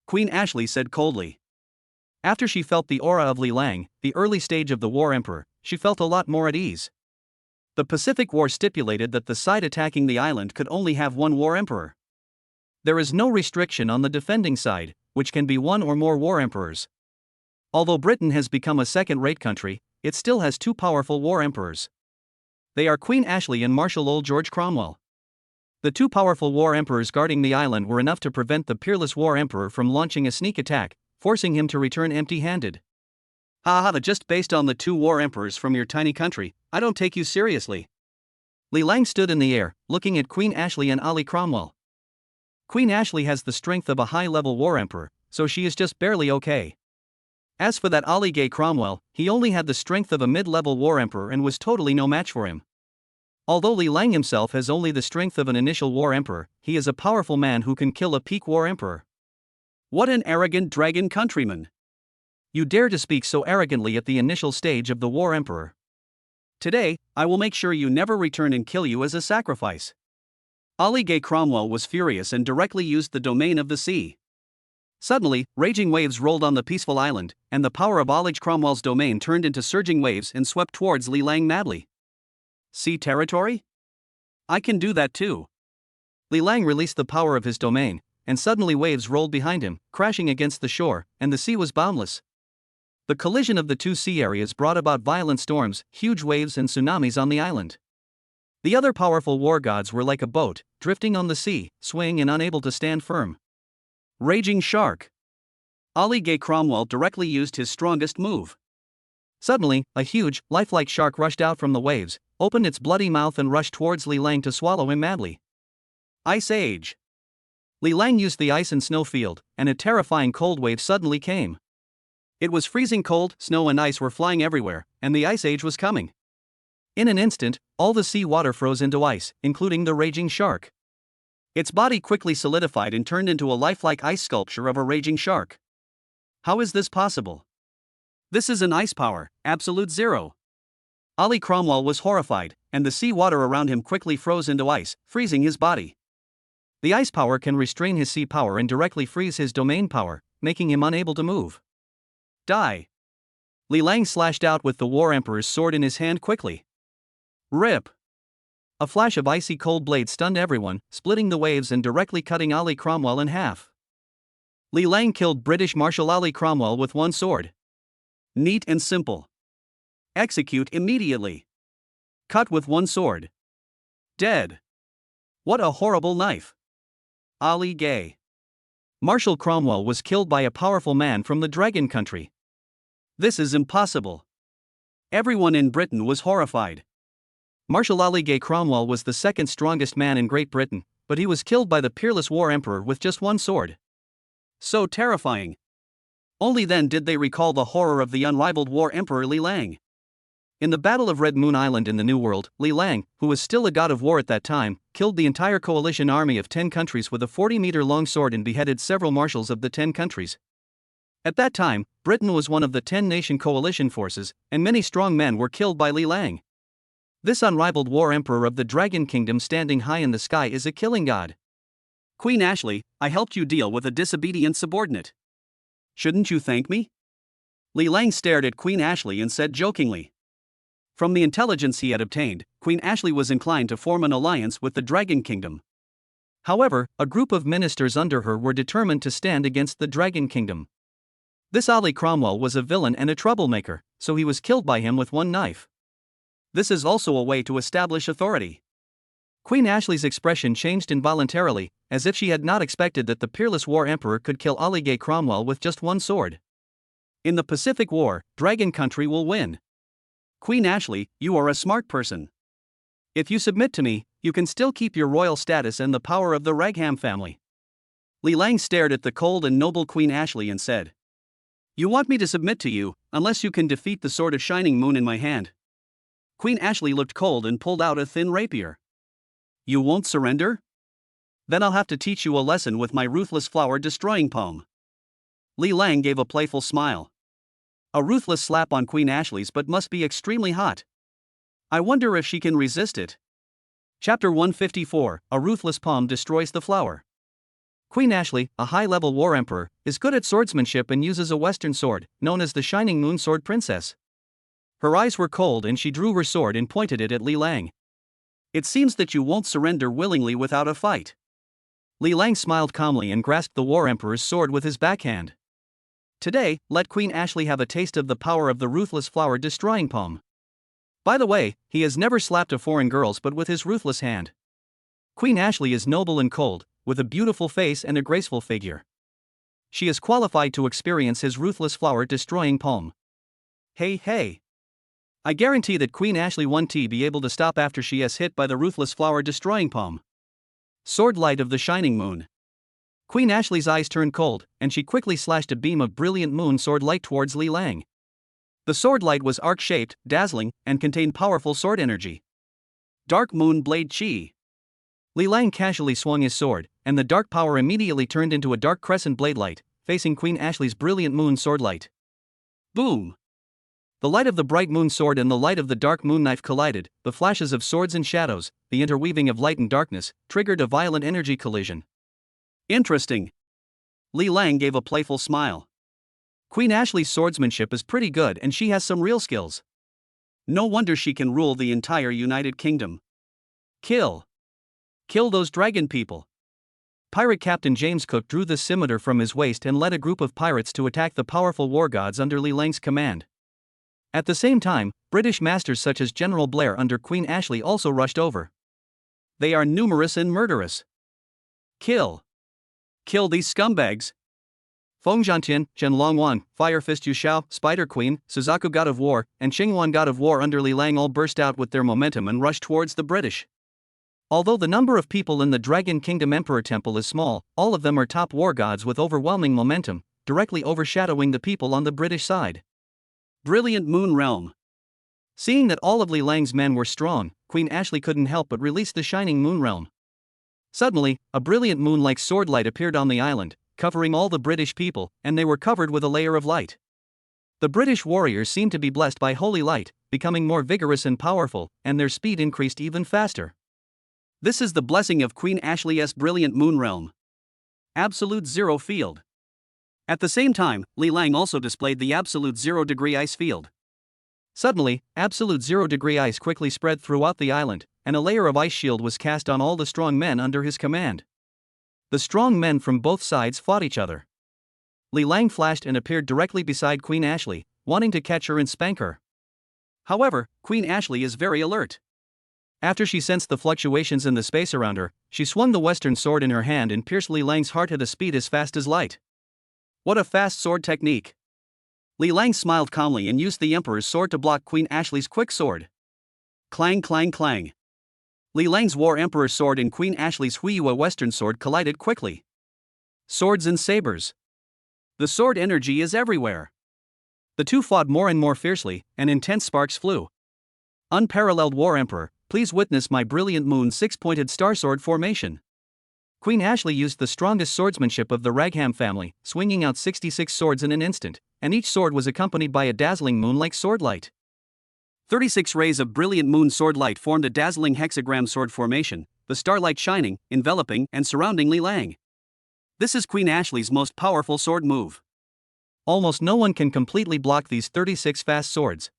Queen Ashley said coldly. After she felt the aura of Li Lang, the early stage of the War Emperor, she felt a lot more at ease. The Pacific War stipulated that the side attacking the island could only have one War Emperor. There is no restriction on the defending side, which can be one or more War Emperors. Although Britain has become a second-rate country, it still has two powerful War Emperors. They are Queen Ashley and Marshal Old George Cromwell. The two powerful War Emperors guarding the island were enough to prevent the peerless War Emperor from launching a sneak attack, forcing him to return empty-handed. Just based on the two War Emperors from your tiny country, I don't take you seriously. Li Lang stood in the air, looking at Queen Ashley and Ali Cromwell. Queen Ashley has the strength of a high-level War Emperor, so she is just barely okay. As for that Ali Gay Cromwell, he only had the strength of a mid-level War Emperor and was totally no match for him. Although Li Lang himself has only the strength of an initial War Emperor, he is a powerful man who can kill a peak War Emperor. What an arrogant dragon countryman! You dare to speak so arrogantly at the initial stage of the War Emperor. Today, I will make sure you never return and kill you as a sacrifice. Ali Gay Cromwell was furious and directly used the domain of the sea. Suddenly, raging waves rolled on the peaceful island, and the power of Ali Cromwell's domain turned into surging waves and swept towards Li Lang madly. Sea territory? I can do that too. Li Lang released the power of his domain, and suddenly waves rolled behind him, crashing against the shore, and the sea was boundless. The collision of the two sea areas brought about violent storms, huge waves and tsunamis on the island. The other powerful war gods were like a boat, drifting on the sea, swaying and unable to stand firm. Raging Shark. Ali Gay Cromwell directly used his strongest move. Suddenly, a huge, lifelike shark rushed out from the waves, opened its bloody mouth and rushed towards Li Lang to swallow him madly. Ice Age. Li Lang used the ice and snow field, and a terrifying cold wave suddenly came. It was freezing cold, snow and ice were flying everywhere, and the Ice Age was coming. In an instant, all the sea water froze into ice, including the raging shark. Its body quickly solidified and turned into a lifelike ice sculpture of a raging shark. How is this possible? This is an ice power, absolute zero. Ali Cromwell was horrified, and the sea water around him quickly froze into ice, freezing his body. The ice power can restrain his sea power and directly freeze his domain power, making him unable to move. Die. Li Lang slashed out with the War Emperor's sword in his hand quickly. Rip! A flash of icy cold blade stunned everyone, splitting the waves and directly cutting Ali Cromwell in half. Li Lang killed British Marshal Ali Cromwell with one sword. Neat and simple. Execute immediately. Cut with one sword. Dead. What a horrible knife. Ali Gay. Marshal Cromwell was killed by a powerful man from the Dragon Country. This is impossible. Everyone in Britain was horrified. Marshal Ali Gay Cromwell was the second strongest man in Great Britain, but he was killed by the peerless War Emperor with just one sword. So terrifying. Only then did they recall the horror of the unrivaled War Emperor Li Lang. In the Battle of Red Moon Island in the New World, Li Lang, who was still a god of war at that time, killed the entire coalition army of 10 countries with a 40-meter-long sword and beheaded several marshals of the 10 countries. At that time, Britain was one of the 10-nation coalition forces, and many strong men were killed by Li Lang. This unrivaled War Emperor of the Dragon Kingdom standing high in the sky is a killing god. Queen Ashley, I helped you deal with a disobedient subordinate. Shouldn't you thank me? Li Lang stared at Queen Ashley and said jokingly. From the intelligence he had obtained, Queen Ashley was inclined to form an alliance with the Dragon Kingdom. However, a group of ministers under her were determined to stand against the Dragon Kingdom. This Ali Cromwell was a villain and a troublemaker, so he was killed by him with one knife. This is also a way to establish authority. Queen Ashley's expression changed involuntarily, as if she had not expected that the peerless War Emperor could kill Ali Gay Cromwell with just one sword. In the Pacific War, Dragon Country will win. Queen Ashley, you are a smart person. If you submit to me, you can still keep your royal status and the power of the Ragham family. Li Lang stared at the cold and noble Queen Ashley and said, You want me to submit to you, unless you can defeat the sword of Shining Moon in my hand. Queen Ashley looked cold and pulled out a thin rapier. You won't surrender? Then I'll have to teach you a lesson with my ruthless flower destroying poem. Li Lang gave a playful smile. A ruthless slap on Queen Ashley's butt must be extremely hot. I wonder if she can resist it. Chapter 154, A Ruthless Palm Destroys the Flower. Queen Ashley, a high-level war emperor, is good at swordsmanship and uses a western sword, known as the Shining Moon Sword Princess. Her eyes were cold and she drew her sword and pointed it at Li Lang. It seems that you won't surrender willingly without a fight. Li Lang smiled calmly and grasped the war emperor's sword with his backhand. Today, let Queen Ashley have a taste of the power of the ruthless flower destroying poem. By the way, he has never slapped a foreign girl but with his ruthless hand. Queen Ashley is noble and cold, with a beautiful face and a graceful figure. She is qualified to experience his ruthless flower destroying poem. Hey. I guarantee that Queen Ashley won't be able to stop after she is hit by the ruthless flower destroying poem. Sword light of the Shining Moon. Queen Ashley's eyes turned cold, and she quickly slashed a beam of brilliant moon sword light towards Li Lang. The sword light was arc-shaped, dazzling, and contained powerful sword energy. Dark Moon Blade Chi. Li Lang casually swung his sword, and the dark power immediately turned into a dark crescent blade light, facing Queen Ashley's brilliant moon sword light. Boom! The light of the bright moon sword and the light of the dark moon knife collided. The flashes of swords and shadows, the interweaving of light and darkness, triggered a violent energy collision. Interesting. Li Lang gave a playful smile. Queen Ashley's swordsmanship is pretty good and she has some real skills. No wonder she can rule the entire United Kingdom. Kill those dragon people. Pirate Captain James Cook drew the scimitar from his waist and led a group of pirates to attack the powerful war gods under Li Lang's command. At the same time, British masters such as General Blair under Queen Ashley also rushed over. They are numerous and murderous. Kill these scumbags. Feng Zhantian, Zhen Longwan, Fire Fist Yu Shao, Spider Queen, Suzaku God of War, and Qinghuan God of War under Li Lang all burst out with their momentum and rushed towards the British. Although the number of people in the Dragon Kingdom Emperor Temple is small, all of them are top war gods with overwhelming momentum, directly overshadowing the people on the British side. Brilliant Moon Realm. Seeing that all of Li Lang's men were strong, Queen Ashley couldn't help but release the Shining Moon Realm. Suddenly, a brilliant moon-like sword light appeared on the island, covering all the British people, and they were covered with a layer of light. The British warriors seemed to be blessed by holy light, becoming more vigorous and powerful, and their speed increased even faster. This is the blessing of Queen Ashley's brilliant moon realm. Absolute zero field. At the same time, Li Lang also displayed the absolute 0-degree ice field. Suddenly, absolute 0-degree ice quickly spread throughout the island, and a layer of ice shield was cast on all the strong men under his command. The strong men from both sides fought each other. Li Lang flashed and appeared directly beside Queen Ashley, wanting to catch her and spank her. However, Queen Ashley is very alert. After she sensed the fluctuations in the space around her, she swung the western sword in her hand and pierced Li Lang's heart at a speed as fast as light. What a fast sword technique! Li Lang smiled calmly and used the Emperor's sword to block Queen Ashley's quick sword. Clang clang clang. Li Lang's War Emperor's sword and Queen Ashley's Huiyue Western sword collided quickly. Swords and sabers. The sword energy is everywhere. The two fought more and more fiercely, and intense sparks flew. Unparalleled War Emperor, please witness my brilliant moon six-pointed star sword formation. Queen Ashley used the strongest swordsmanship of the Ragham family, swinging out 66 swords in an instant, and each sword was accompanied by a dazzling moon-like sword light. 36 rays of brilliant moon sword light formed a dazzling hexagram sword formation, the starlight shining, enveloping, and surrounding Li Lang. This is Queen Ashley's most powerful sword move. Almost no one can completely block these 36 fast swords.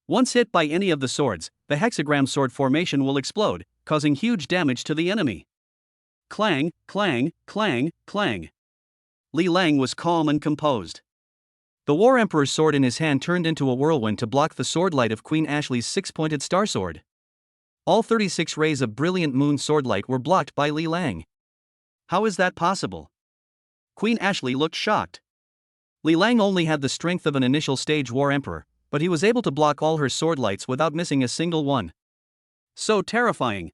Once hit by any of the swords, the hexagram sword formation will explode, causing huge damage to the enemy. Clang, clang, clang, clang. Li Lang was calm and composed. The War Emperor's sword in his hand turned into a whirlwind to block the sword light of Queen Ashley's six-pointed star sword. All 36 rays of brilliant moon sword light were blocked by Li Lang. How is that possible? Queen Ashley looked shocked. Li Lang only had the strength of an initial stage War Emperor, but he was able to block all her sword lights without missing a single one. So terrifying.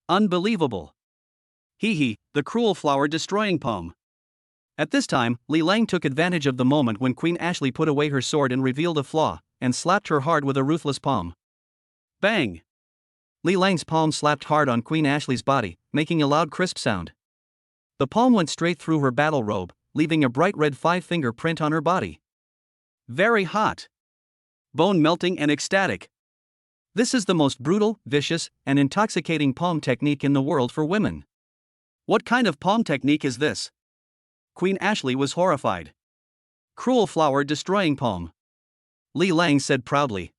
Unbelievable. Hee, the cruel flower destroying poem. At this time, Li Lang took advantage of the moment when Queen Ashley put away her sword and revealed a flaw, and slapped her hard with a ruthless palm. Bang! Li Lang's palm slapped hard on Queen Ashley's body, making a loud crisp sound. The palm went straight through her battle robe, leaving a bright red 5-finger print on her body. Very hot. Bone-melting and ecstatic. This is the most brutal, vicious, and intoxicating palm technique in the world for women. What kind of palm technique is this? Queen Ashley was horrified. Cruel flower destroying palm. Li Lang said proudly.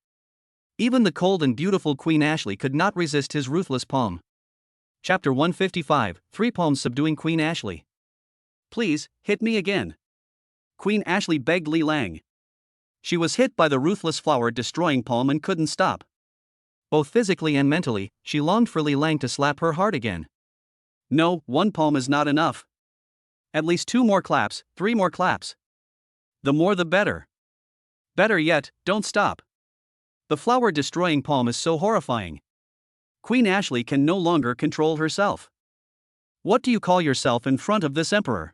Even the cold and beautiful Queen Ashley could not resist his ruthless palm. Chapter 155, 3 Palms Subduing Queen Ashley. Please, hit me again. Queen Ashley begged Li Lang. She was hit by the ruthless flower destroying palm and couldn't stop. Both physically and mentally, she longed for Li Lang to slap her hard again. No, one palm is not enough. At least 2 more claps, 3 more claps. The more the better. Better yet, don't stop. The flower destroying palm is so horrifying. Queen Ashley can no longer control herself. What do you call yourself in front of this emperor?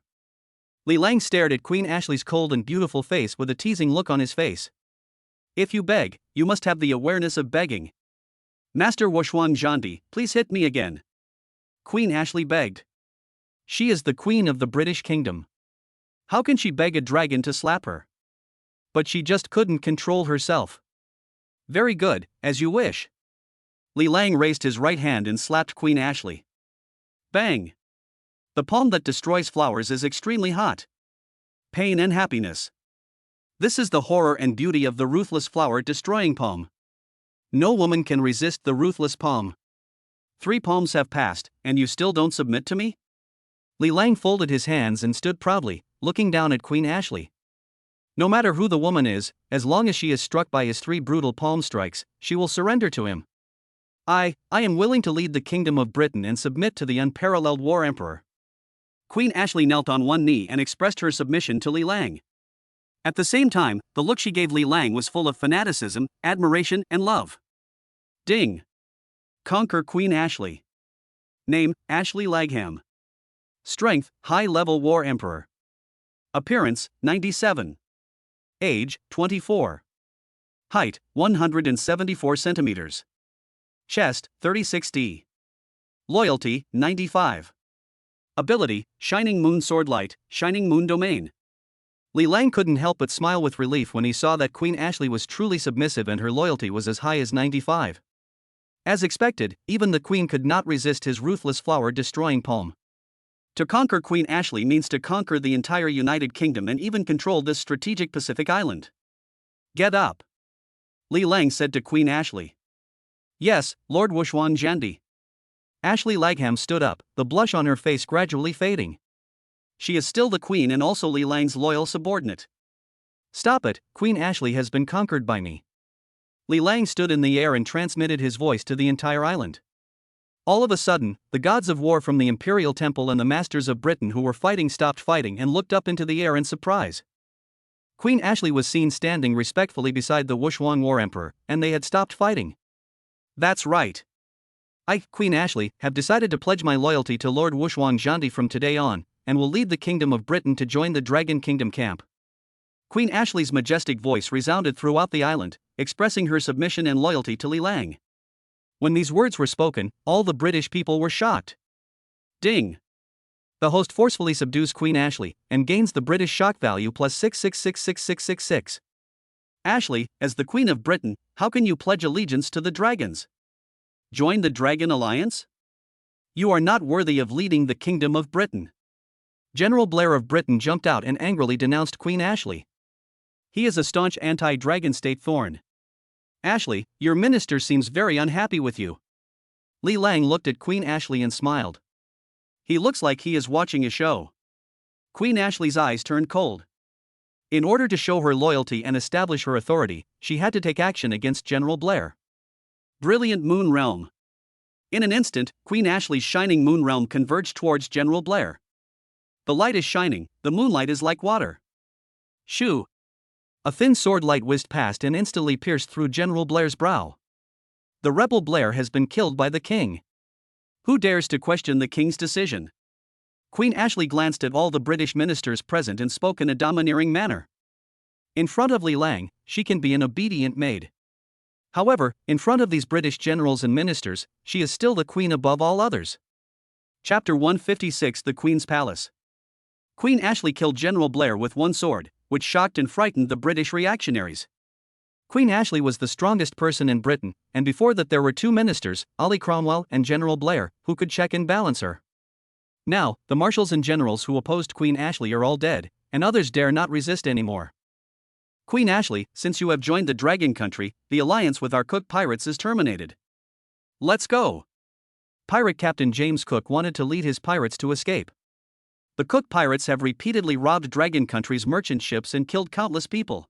Li Lang stared at Queen Ashley's cold and beautiful face with a teasing look on his face. If you beg, you must have the awareness of begging. Master Wushuang Zhandi, please hit me again. Queen Ashley begged. She is the queen of the British kingdom. How can she beg a dragon to slap her? But she just couldn't control herself. Very good, as you wish. Li Lang raised his right hand and slapped Queen Ashley. Bang! The palm that destroys flowers is extremely hot. Pain and happiness. This is the horror and beauty of the ruthless flower destroying palm. No woman can resist the ruthless palm. 3 palms have passed, and you still don't submit to me? Li Lang folded his hands and stood proudly, looking down at Queen Ashley. No matter who the woman is, as long as she is struck by his 3 brutal palm strikes, she will surrender to him. I am willing to lead the kingdom of Britain and submit to the unparalleled War Emperor. Queen Ashley knelt on one knee and expressed her submission to Li Lang. At the same time, the look she gave Li Lang was full of fanaticism, admiration, and love. Ding! Conquer Queen Ashley. Name, Ashley Lagham. Strength, High-Level War Emperor. Appearance, 97. Age, 24. Height, 174 centimeters. Chest, 36D. Loyalty, 95. Ability, Shining Moon Sword Light, Shining Moon Domain. Li Lang couldn't help but smile with relief when he saw that Queen Ashley was truly submissive and her loyalty was as high as 95. As expected, even the queen could not resist his ruthless flower-destroying palm. To conquer Queen Ashley means to conquer the entire United Kingdom and even control this strategic Pacific island. Get up, Li Lang said to Queen Ashley. Yes, Lord Wuxuan Zhandi. Ashley Lagham stood up, the blush on her face gradually fading. She is still the queen and also Li Lang's loyal subordinate. Stop it, Queen Ashley has been conquered by me. Li Lang stood in the air and transmitted his voice to the entire island. All of a sudden, the gods of war from the Imperial Temple and the masters of Britain who were fighting stopped fighting and looked up into the air in surprise. Queen Ashley was seen standing respectfully beside the Wuxuan War Emperor, and they had stopped fighting. That's right. I, Queen Ashley, have decided to pledge my loyalty to Lord Wuxuan Zhandi from today on, and will lead the Kingdom of Britain to join the Dragon Kingdom camp. Queen Ashley's majestic voice resounded throughout the island, expressing her submission and loyalty to Li Lang. When these words were spoken, all the British people were shocked. Ding! The host forcefully subdues Queen Ashley, and gains the British shock value plus 6666666. Ashley, as the Queen of Britain, how can you pledge allegiance to the dragons? Join the Dragon Alliance? You are not worthy of leading the Kingdom of Britain. General Blair of Britain jumped out and angrily denounced Queen Ashley. He is a staunch anti-dragon state thorn. Ashley, your minister seems very unhappy with you. Li Lang looked at Queen Ashley and smiled. He looks like he is watching a show. Queen Ashley's eyes turned cold. In order to show her loyalty and establish her authority, she had to take action against General Blair. Brilliant Moon Realm. In an instant, Queen Ashley's shining Moon Realm converged towards General Blair. The light is shining, the moonlight is like water. Shoo! A thin sword light whizzed past and instantly pierced through General Blair's brow. The rebel Blair has been killed by the king. Who dares to question the king's decision? Queen Ashley glanced at all the British ministers present and spoke in a domineering manner. In front of Li Lang, she can be an obedient maid. However, in front of these British generals and ministers, she is still the queen above all others. Chapter 156 The Queen's Palace. Queen Ashley killed General Blair with one sword, which shocked and frightened the British reactionaries. Queen Ashley was the strongest person in Britain, and before that there were two ministers, Ollie Cromwell and General Blair, who could check and balance her. Now, the marshals and generals who opposed Queen Ashley are all dead, and others dare not resist anymore. Queen Ashley, since you have joined the Dragon Country, the alliance with our Cook pirates is terminated. Let's go! Pirate Captain James Cook wanted to lead his pirates to escape. The Cook pirates have repeatedly robbed Dragon Country's merchant ships and killed countless people.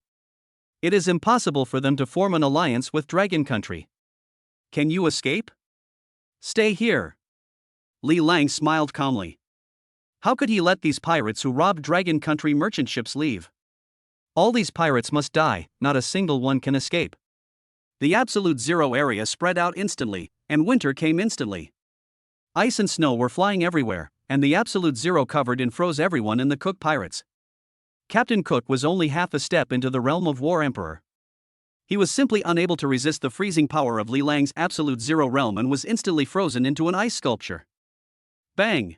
It is impossible for them to form an alliance with Dragon Country. Can you escape? Stay here. Li Lang smiled calmly. How could he let these pirates who robbed Dragon Country merchant ships leave? All these pirates must die, not a single one can escape. The absolute zero area spread out instantly, and winter came instantly. Ice and snow were flying everywhere, and the absolute zero covered and froze everyone in the Cook pirates. Captain Cook was only half a step into the realm of War Emperor. He was simply unable to resist the freezing power of Li Lang's absolute zero realm and was instantly frozen into an ice sculpture. Bang!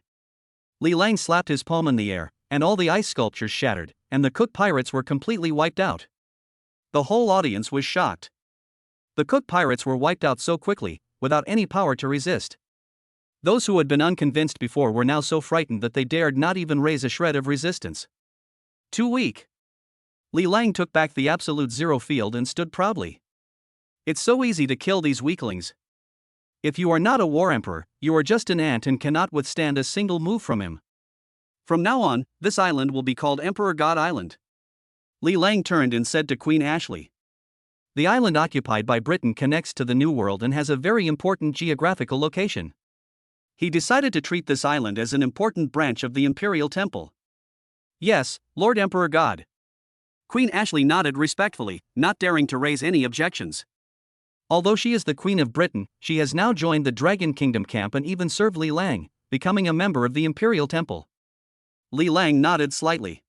Li Lang slapped his palm in the air, and all the ice sculptures shattered, and the Cook pirates were completely wiped out. The whole audience was shocked. The Cook pirates were wiped out so quickly, without any power to resist. Those who had been unconvinced before were now so frightened that they dared not even raise a shred of resistance. Too weak. Li Lang took back the absolute zero field and stood proudly. It's so easy to kill these weaklings. If you are not a war emperor, you are just an ant and cannot withstand a single move from him. From now on, this island will be called Emperor God Island. Li Lang turned and said to Queen Ashley. The island occupied by Britain connects to the New World and has a very important geographical location. He decided to treat this island as an important branch of the Imperial Temple. Yes, Lord Emperor God. Queen Ashley nodded respectfully, not daring to raise any objections. Although she is the Queen of Britain, she has now joined the Dragon Kingdom camp and even served Li Lang, becoming a member of the Imperial Temple. Li Lang nodded slightly.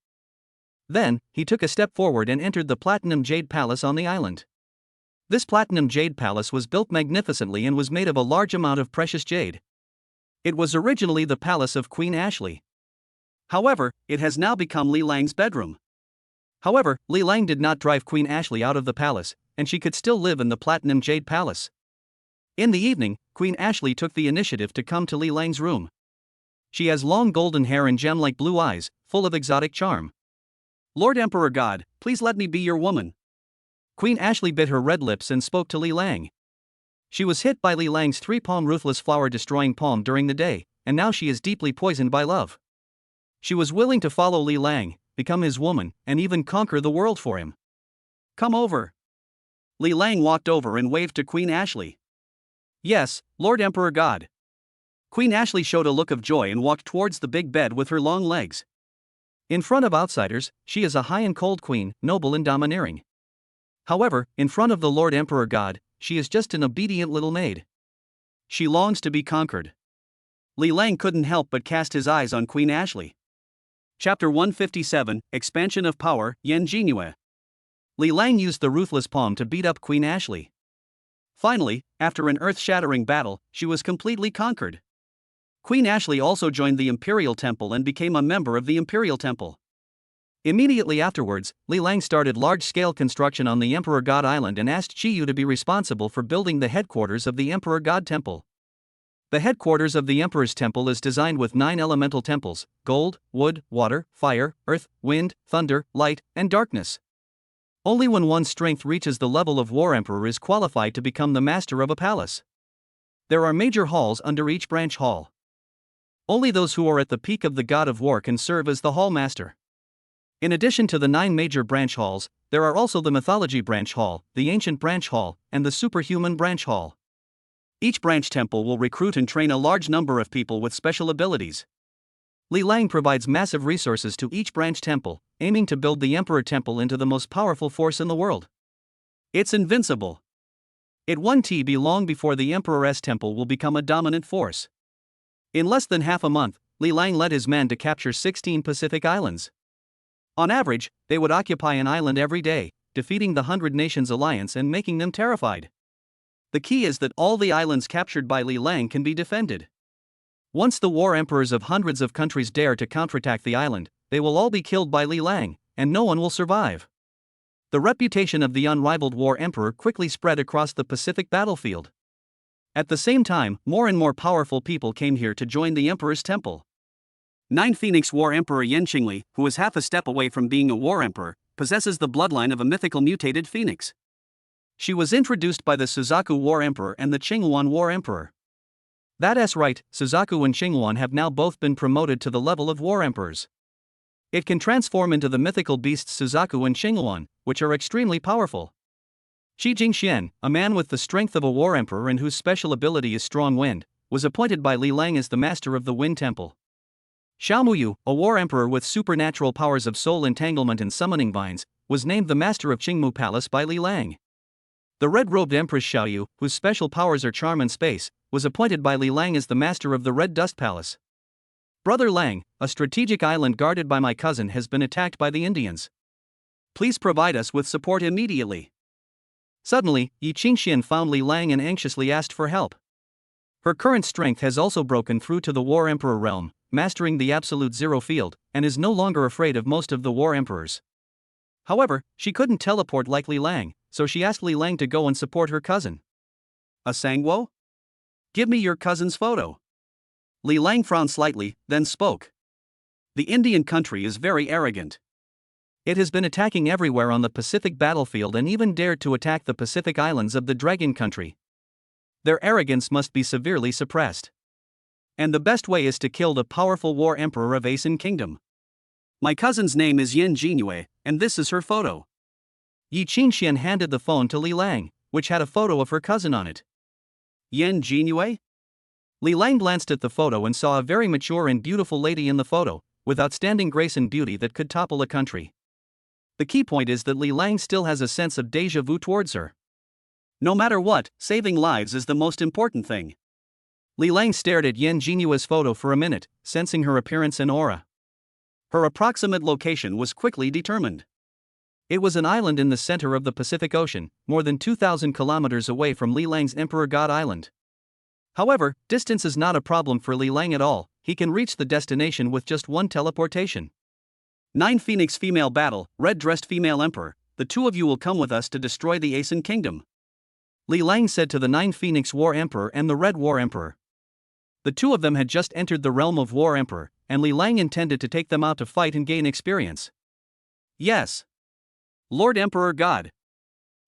Then, he took a step forward and entered the Platinum Jade Palace on the island. This Platinum Jade Palace was built magnificently and was made of a large amount of precious jade. It was originally the palace of Queen Ashley. However, it has now become Li Lang's bedroom. However, Li Lang did not drive Queen Ashley out of the palace, and she could still live in the Platinum Jade Palace. In the evening, Queen Ashley took the initiative to come to Li Lang's room. She has long golden hair and gem-like blue eyes, full of exotic charm. Lord Emperor God, please let me be your woman. Queen Ashley bit her red lips and spoke to Li Lang. She was hit by Li Lang's three-palm ruthless flower-destroying palm during the day, and now she is deeply poisoned by love. She was willing to follow Li Lang, become his woman, and even conquer the world for him. Come over. Li Lang walked over and waved to Queen Ashley. Yes, Lord Emperor God. Queen Ashley showed a look of joy and walked towards the big bed with her long legs. In front of outsiders, she is a high and cold queen, noble and domineering. However, in front of the Lord Emperor God, she is just an obedient little maid. She longs to be conquered. Li Lang couldn't help but cast his eyes on Queen Ashley. Chapter 157, Expansion of Power, Yan Jinue. Li Lang used the ruthless palm to beat up Queen Ashley. Finally, after an earth-shattering battle, she was completely conquered. Queen Ashley also joined the Imperial Temple and became a member of the Imperial Temple. Immediately afterwards, Li Lang started large-scale construction on the Emperor God Island and asked Qiyu to be responsible for building the headquarters of the Emperor God Temple. The headquarters of the Emperor's Temple is designed with 9 elemental temples: gold, wood, water, fire, earth, wind, thunder, light, and darkness. Only when one's strength reaches the level of War Emperor is qualified to become the master of a palace. There are major halls under each branch hall. Only those who are at the peak of the God of War can serve as the hall master. In addition to the 9 major branch halls, there are also the Mythology Branch Hall, the Ancient Branch Hall, and the Superhuman Branch Hall. Each branch temple will recruit and train a large number of people with special abilities. Li Lang provides massive resources to each branch temple, aiming to build the Emperor Temple into the most powerful force in the world. It's invincible. It won't be long before the Emperor's Temple will become a dominant force. In less than half a month, Li Lang led his men to capture 16 Pacific islands. On average, they would occupy an island every day, defeating the 100 Nations Alliance and making them terrified. The key is that all the islands captured by Li Lang can be defended. Once the war emperors of hundreds of countries dare to counterattack the island, they will all be killed by Li Lang, and no one will survive. The reputation of the unrivaled war emperor quickly spread across the Pacific battlefield. At the same time, more and more powerful people came here to join the Emperor's Temple. 9 Phoenix War Emperor Yan Qingli, who is half a step away from being a war emperor, possesses the bloodline of a mythical mutated phoenix. She was introduced by the Suzaku War Emperor and the Qinghuan War Emperor. That's right, Suzaku and Qinghuan have now both been promoted to the level of war emperors. It can transform into the mythical beasts Suzaku and Qinghuan, which are extremely powerful. Shi Jingxian, a man with the strength of a war emperor and whose special ability is strong wind, was appointed by Li Lang as the master of the Wind Temple. Xiao Muyu, a war emperor with supernatural powers of soul entanglement and summoning vines, was named the master of Qingmu Palace by Li Lang. The red-robed Empress Xiaoyu, whose special powers are charm and space, was appointed by Li Lang as the master of the Red Dust Palace. Brother Lang, a strategic island guarded by my cousin has been attacked by the Indians. Please provide us with support immediately. Suddenly, Yi Qingxian found Li Lang and anxiously asked for help. Her current strength has also broken through to the War Emperor realm, mastering the absolute zero field, and is no longer afraid of most of the war emperors. However, she couldn't teleport like Li Lang, so she asked Li Lang to go and support her cousin. A Sangwo? Give me your cousin's photo. Li Lang frowned slightly, then spoke. The Indian country is very arrogant. It has been attacking everywhere on the Pacific battlefield and even dared to attack the Pacific islands of the Dragon Country. Their arrogance must be severely suppressed. And the best way is to kill the powerful war emperor of Asen Kingdom. My cousin's name is Yan Jinue, and this is her photo. Yi Qingxian handed the phone to Li Lang, which had a photo of her cousin on it. Yan Jinue? Li Lang glanced at the photo and saw a very mature and beautiful lady in the photo, with outstanding grace and beauty that could topple a country. The key point is that Li Lang still has a sense of déjà vu towards her. No matter what, saving lives is the most important thing. Li Lang stared at Yan Jinue's photo for a minute, sensing her appearance and aura. Her approximate location was quickly determined. It was an island in the center of the Pacific Ocean, more than 2,000 kilometers away from Li Lang's Emperor God Island. However, distance is not a problem for Li Lang at all, he can reach the destination with just one teleportation. 9 Phoenix Female Battle, Red-Dressed Female Emperor, the two of you will come with us to destroy the Asen Kingdom. Li Lang said to the 9 Phoenix War Emperor and the Red War Emperor. The two of them had just entered the realm of War Emperor, and Li Lang intended to take them out to fight and gain experience. Yes. Lord Emperor God.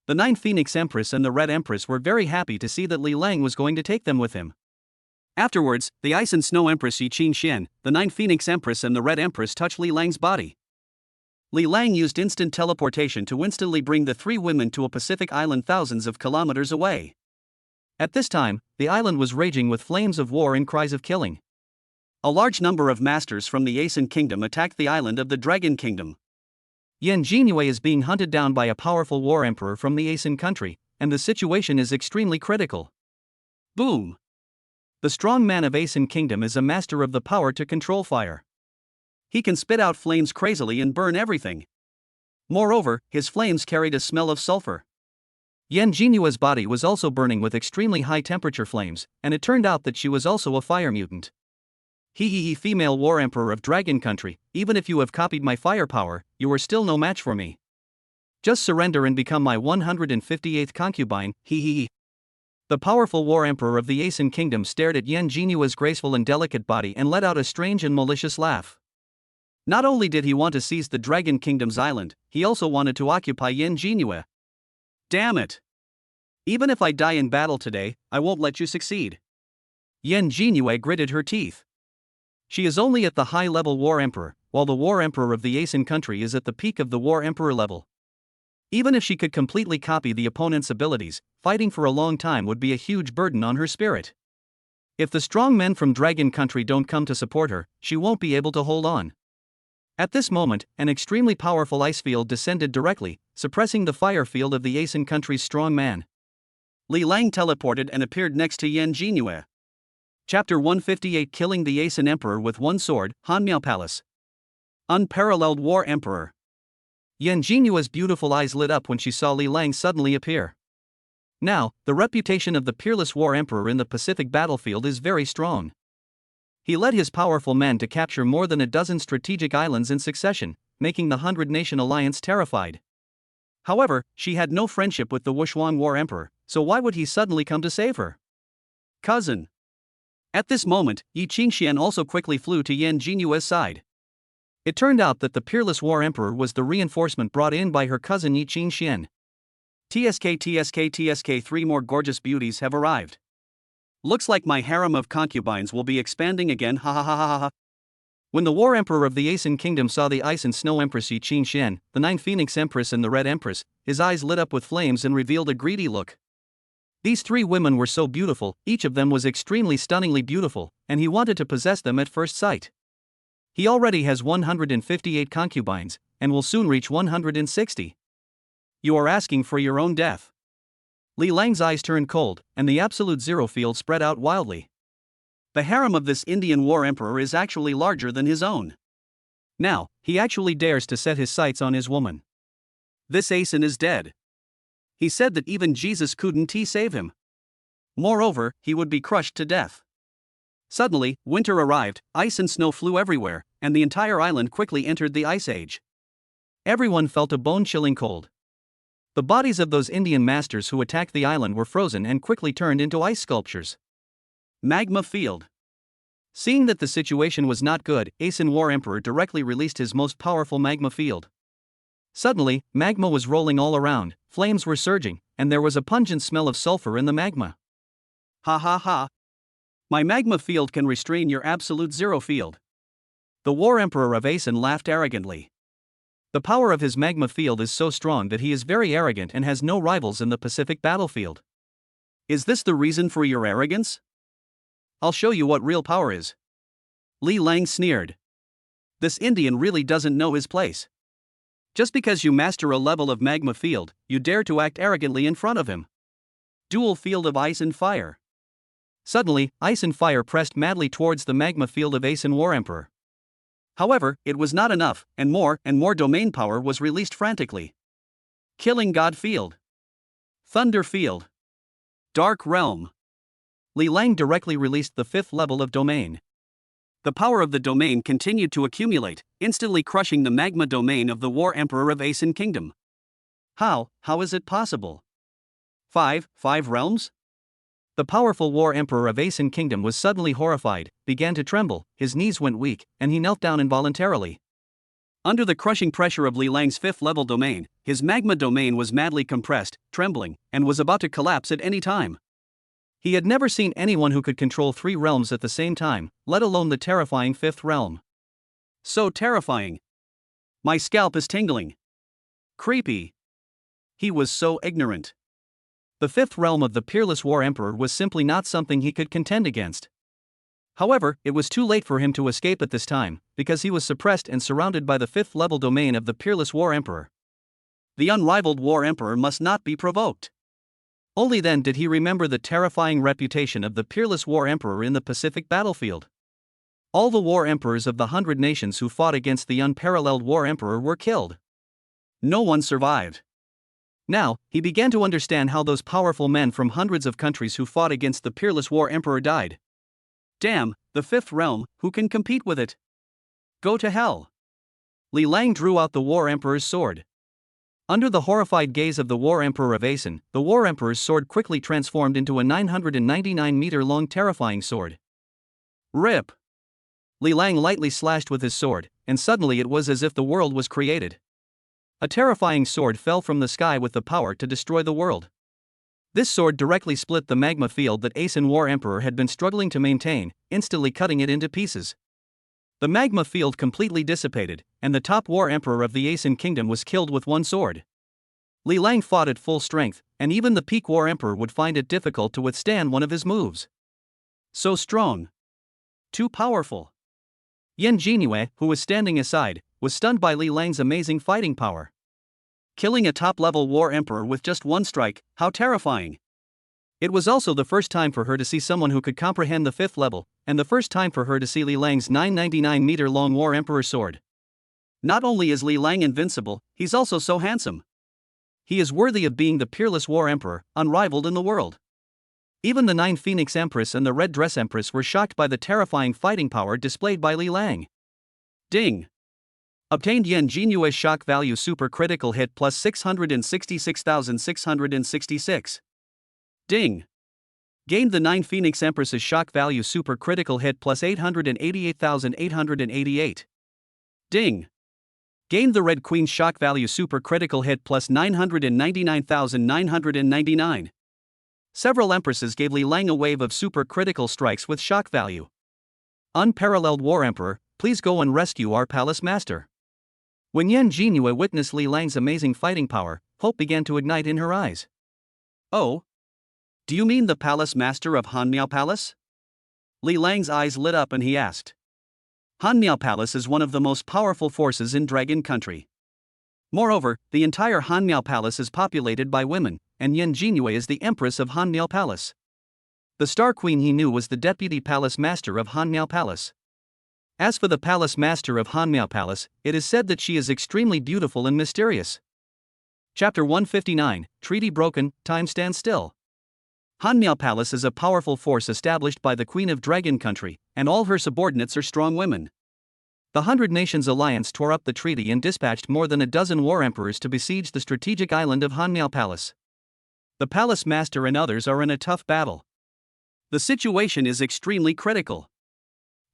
The 9 Phoenix Empress and the Red Empress were very happy to see that Li Lang was going to take them with him. Afterwards, the Ice and Snow Empress Yi Qingxian, the 9 Phoenix Empress and the Red Empress touched Li Lang's body. Li Lang used instant teleportation to instantly bring the 3 women to a Pacific island thousands of kilometers away. At this time, the island was raging with flames of war and cries of killing. A large number of masters from the Aeson Kingdom attacked the island of the Dragon Kingdom. Yan Jingyue is being hunted down by a powerful war emperor from the Aeson country, and the situation is extremely critical. Boom! The strong man of Aeson Kingdom is a master of the power to control fire. He can spit out flames crazily and burn everything. Moreover, his flames carried a smell of sulfur. Yan Jinyue's body was also burning with extremely high temperature flames, and it turned out that she was also a fire mutant. He female war emperor of Dragon Country, even if you have copied my firepower, you are still no match for me. Just surrender and become my 158th concubine, he. The powerful war emperor of the Aeson Kingdom stared at Yan Jinyue's graceful and delicate body and let out a strange and malicious laugh. Not only did he want to seize the Dragon Kingdom's island, he also wanted to occupy Yan Jinyue. Damn it! Even if I die in battle today, I won't let you succeed. Yan Jinyue gritted her teeth. She is only at the high-level War Emperor, while the War Emperor of the Aeson country is at the peak of the War Emperor level. Even if she could completely copy the opponent's abilities, fighting for a long time would be a huge burden on her spirit. If the strong men from Dragon Country don't come to support her, she won't be able to hold on. At this moment, an extremely powerful ice field descended directly, suppressing the fire field of the Aeson country's strong man. Li Lang teleported and appeared next to Yan Jinyue. Chapter 158 Killing the Aeson Emperor with One Sword, Hanmiao Palace. Unparalleled War Emperor. Yan Jinyue's beautiful eyes lit up when she saw Li Lang suddenly appear. Now, the reputation of the peerless War Emperor in the Pacific battlefield is very strong. He led his powerful men to capture more than a dozen strategic islands in succession, making the 100-nation alliance terrified. However, she had no friendship with the Wushuan War Emperor, so why would he suddenly come to save her? Cousin. At this moment, Yi Qingxian also quickly flew to Yan Jinyue's side. It turned out that the peerless War Emperor was the reinforcement brought in by her cousin Yi Qingxian. TSK, 3 more gorgeous beauties have arrived. Looks like my harem of concubines will be expanding again, ha ha ha ha ha. When the War Emperor of the Aeson Kingdom saw the Ice and Snow Empress Yi Qingxian, the 9 Phoenix Empress and the Red Empress, his eyes lit up with flames and revealed a greedy look. These 3 women were so beautiful, each of them was extremely stunningly beautiful, and he wanted to possess them at first sight. He already has 158 concubines, and will soon reach 160. You are asking for your own death. Li Lang's eyes turned cold, and the absolute zero field spread out wildly. The harem of this Indian war emperor is actually larger than his own. Now, he actually dares to set his sights on his woman. This Aeson is dead. He said that even Jesus couldn't save him. Moreover, he would be crushed to death. Suddenly, winter arrived, ice and snow flew everywhere, and the entire island quickly entered the Ice Age. Everyone felt a bone-chilling cold. The bodies of those Indian masters who attacked the island were frozen and quickly turned into ice sculptures. Magma Field. Seeing that the situation was not good, Aeson War Emperor directly released his most powerful magma field. Suddenly, magma was rolling all around, flames were surging, and there was a pungent smell of sulfur in the magma. Ha ha ha. My magma field can restrain your absolute zero field. The War Emperor of Aeson laughed arrogantly. The power of his magma field is so strong that he is very arrogant and has no rivals in the Pacific battlefield. Is this the reason for your arrogance? I'll show you what real power is. Li Lang sneered. This Indian really doesn't know his place. Just because you master a level of magma field, you dare to act arrogantly in front of him. Dual field of ice and fire. Suddenly, ice and fire pressed madly towards the magma field of Aeson War Emperor. However, it was not enough, and more domain power was released frantically. Killing God Field. Thunder Field. Dark Realm. Li Lang directly released the 5th level of domain. The power of the domain continued to accumulate, instantly crushing the magma domain of the War Emperor of Aeson Kingdom. How is it possible? 5 realms? The powerful war emperor of Asen Kingdom was suddenly horrified, began to tremble, his knees went weak, and he knelt down involuntarily. Under the crushing pressure of Li Lang's fifth-level domain, his magma domain was madly compressed, trembling, and was about to collapse at any time. He had never seen anyone who could control 3 realms at the same time, let alone the terrifying 5th realm. So terrifying. My scalp is tingling. Creepy. He was so ignorant. The 5th realm of the peerless war emperor was simply not something he could contend against. However, it was too late for him to escape at this time, because he was suppressed and surrounded by the 5th-level domain of the peerless war emperor. The unrivaled war emperor must not be provoked. Only then did he remember the terrifying reputation of the peerless war emperor in the Pacific battlefield. All the war emperors of the 100 nations who fought against the unparalleled war emperor were killed. No one survived. Now, he began to understand how those powerful men from hundreds of countries who fought against the peerless war emperor died. Damn, the 5th realm, who can compete with it? Go to hell. Li Lang drew out the war emperor's sword. Under the horrified gaze of the war emperor of Asen, the war emperor's sword quickly transformed into a 999-meter-long terrifying sword. Rip! Li Lang lightly slashed with his sword, and suddenly it was as if the world was created. A terrifying sword fell from the sky with the power to destroy the world. This sword directly split the magma field that Asen War Emperor had been struggling to maintain, instantly cutting it into pieces. The magma field completely dissipated, and the top War Emperor of the Asen Kingdom was killed with one sword. Li Lang fought at full strength, and even the peak War Emperor would find it difficult to withstand one of his moves. So strong. Too powerful. Yan Jinue, who was standing aside, was stunned by Li Lang's amazing fighting power. Killing a top-level war emperor with just one strike, how terrifying. It was also the first time for her to see someone who could comprehend the 5th level, and the first time for her to see Li Lang's 999-meter-long war emperor sword. Not only is Li Lang invincible, he's also so handsome. He is worthy of being the peerless war emperor, unrivaled in the world. Even the 9 Phoenix Empress and the Red Dress Empress were shocked by the terrifying fighting power displayed by Li Lang. Ding! Obtained Yan Jinue's shock value super critical hit plus 666,666. Ding! Gained the 9 Phoenix Empress's shock value super critical hit plus 888,888. Ding! Gained the Red Queen's shock value super critical hit plus 999,999. Several empresses gave Li Lang a wave of super critical strikes with shock value. Unparalleled War Emperor, please go and rescue our palace master. When Yan Jinue witnessed Li Lang's amazing fighting power, hope began to ignite in her eyes. Oh? Do you mean the palace master of Hanmiao Palace? Li Lang's eyes lit up and he asked. Hanmiao Palace is one of the most powerful forces in Dragon Country. Moreover, the entire Hanmiao Palace is populated by women, and Yan Jinue is the empress of Hanmiao Palace. The Star Queen he knew was the deputy palace master of Hanmiao Palace. As for the palace master of Hanmiao Palace, it is said that she is extremely beautiful and mysterious. Chapter 159, Treaty Broken, Time Stands Still. Hanmiao Palace is a powerful force established by the Queen of Dragon Country, and all her subordinates are strong women. The 100 Nations Alliance tore up the treaty and dispatched more than a dozen war emperors to besiege the strategic island of Hanmiao Palace. The palace master and others are in a tough battle. The situation is extremely critical.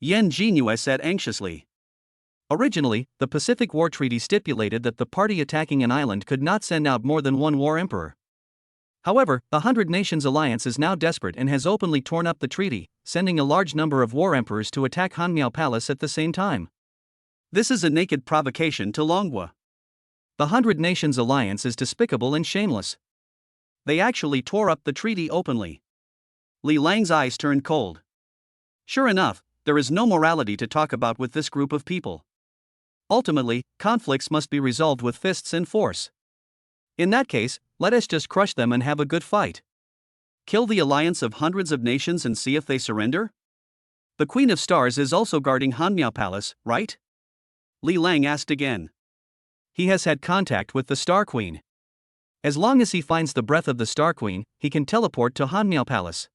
Yan Jinue said anxiously. Originally, the Pacific War Treaty stipulated that the party attacking an island could not send out more than one war emperor. However, the 100 Nations Alliance is now desperate and has openly torn up the treaty, sending a large number of war emperors to attack Hanmiao Palace at the same time. This is a naked provocation to Longhua. The 100 Nations Alliance is despicable and shameless. They actually tore up the treaty openly. Li Lang's eyes turned cold. Sure enough, there is no morality to talk about with this group of people. Ultimately, conflicts must be resolved with fists and force. In that case, let us just crush them and have a good fight. Kill the alliance of hundreds of nations and see if they surrender? The Queen of Stars is also guarding Hanmiao Palace, right? Li Lang asked again. He has had contact with the Star Queen. As long as he finds the breath of the Star Queen, he can teleport to Hanmiao Palace.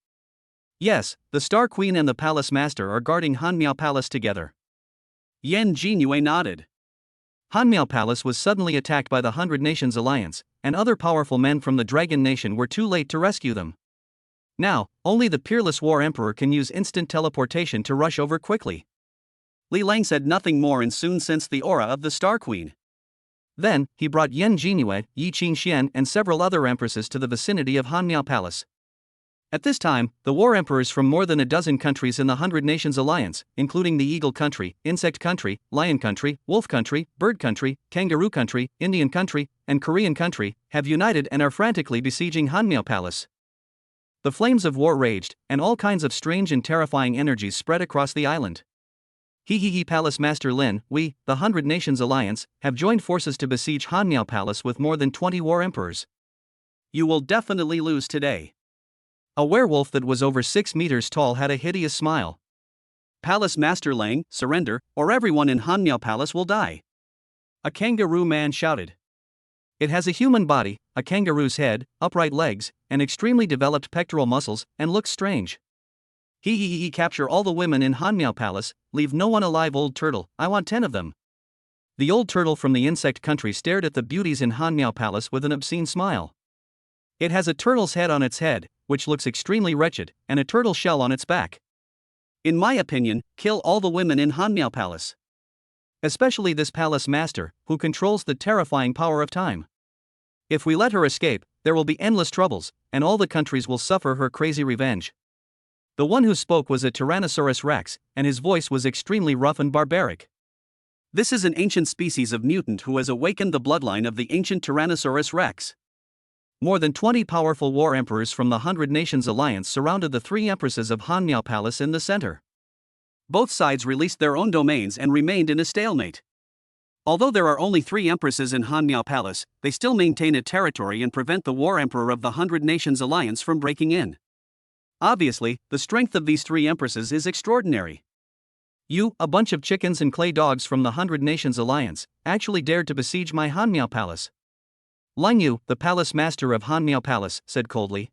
Yes, the Star Queen and the Palace Master are guarding Hanmiao Palace together. Yan Jinue nodded. Hanmiao Palace was suddenly attacked by the 100 Nations Alliance, and other powerful men from the Dragon Nation were too late to rescue them. Now, only the peerless war emperor can use instant teleportation to rush over quickly. Li Lang said nothing more and soon sensed the aura of the Star Queen. Then, he brought Yan Jingyue, Yi Qingxian and several other empresses to the vicinity of Hanmiao Palace. At this time, the war emperors from more than a dozen countries in the 100 Nations Alliance, including the Eagle Country, Insect Country, Lion Country, Wolf Country, Bird Country, Kangaroo Country, Indian Country, and Korean Country, have united and are frantically besieging Hanmiao Palace. The flames of war raged, and all kinds of strange and terrifying energies spread across the island. Palace Master Lin, we, the 100 Nations Alliance, have joined forces to besiege Hanmiao Palace with more than 20 war emperors. You will definitely lose today. A werewolf that was over 6 meters tall had a hideous smile. Palace Master Lang, surrender, or everyone in Hanmiao Palace will die. A kangaroo man shouted. It has a human body, a kangaroo's head, upright legs, and extremely developed pectoral muscles, and looks strange. Capture all the women in Hanmiao Palace, leave no one alive. Old turtle, I want 10 of them. The old turtle from the insect country stared at the beauties in Hanmiao Palace with an obscene smile. It has a turtle's head on its head, which looks extremely wretched, and a turtle shell on its back. In my opinion, kill all the women in Hanmiao Palace. Especially this palace master, who controls the terrifying power of time. If we let her escape, there will be endless troubles, and all the countries will suffer her crazy revenge. The one who spoke was a Tyrannosaurus rex, and his voice was extremely rough and barbaric. This is an ancient species of mutant who has awakened the bloodline of the ancient Tyrannosaurus rex. More than 20 powerful war emperors from the 100 Nations Alliance surrounded the 3 empresses of Hanmiao Palace in the center. Both sides released their own domains and remained in a stalemate. Although there are only 3 empresses in Hanmiao Palace, they still maintain a territory and prevent the war emperor of the 100 Nations Alliance from breaking in. Obviously, the strength of these 3 empresses is extraordinary. You, a bunch of chickens and clay dogs from the 100 Nations Alliance, actually dared to besiege my Hanmiao Palace. Lang Yu, the palace master of Hanmiao Palace, said coldly.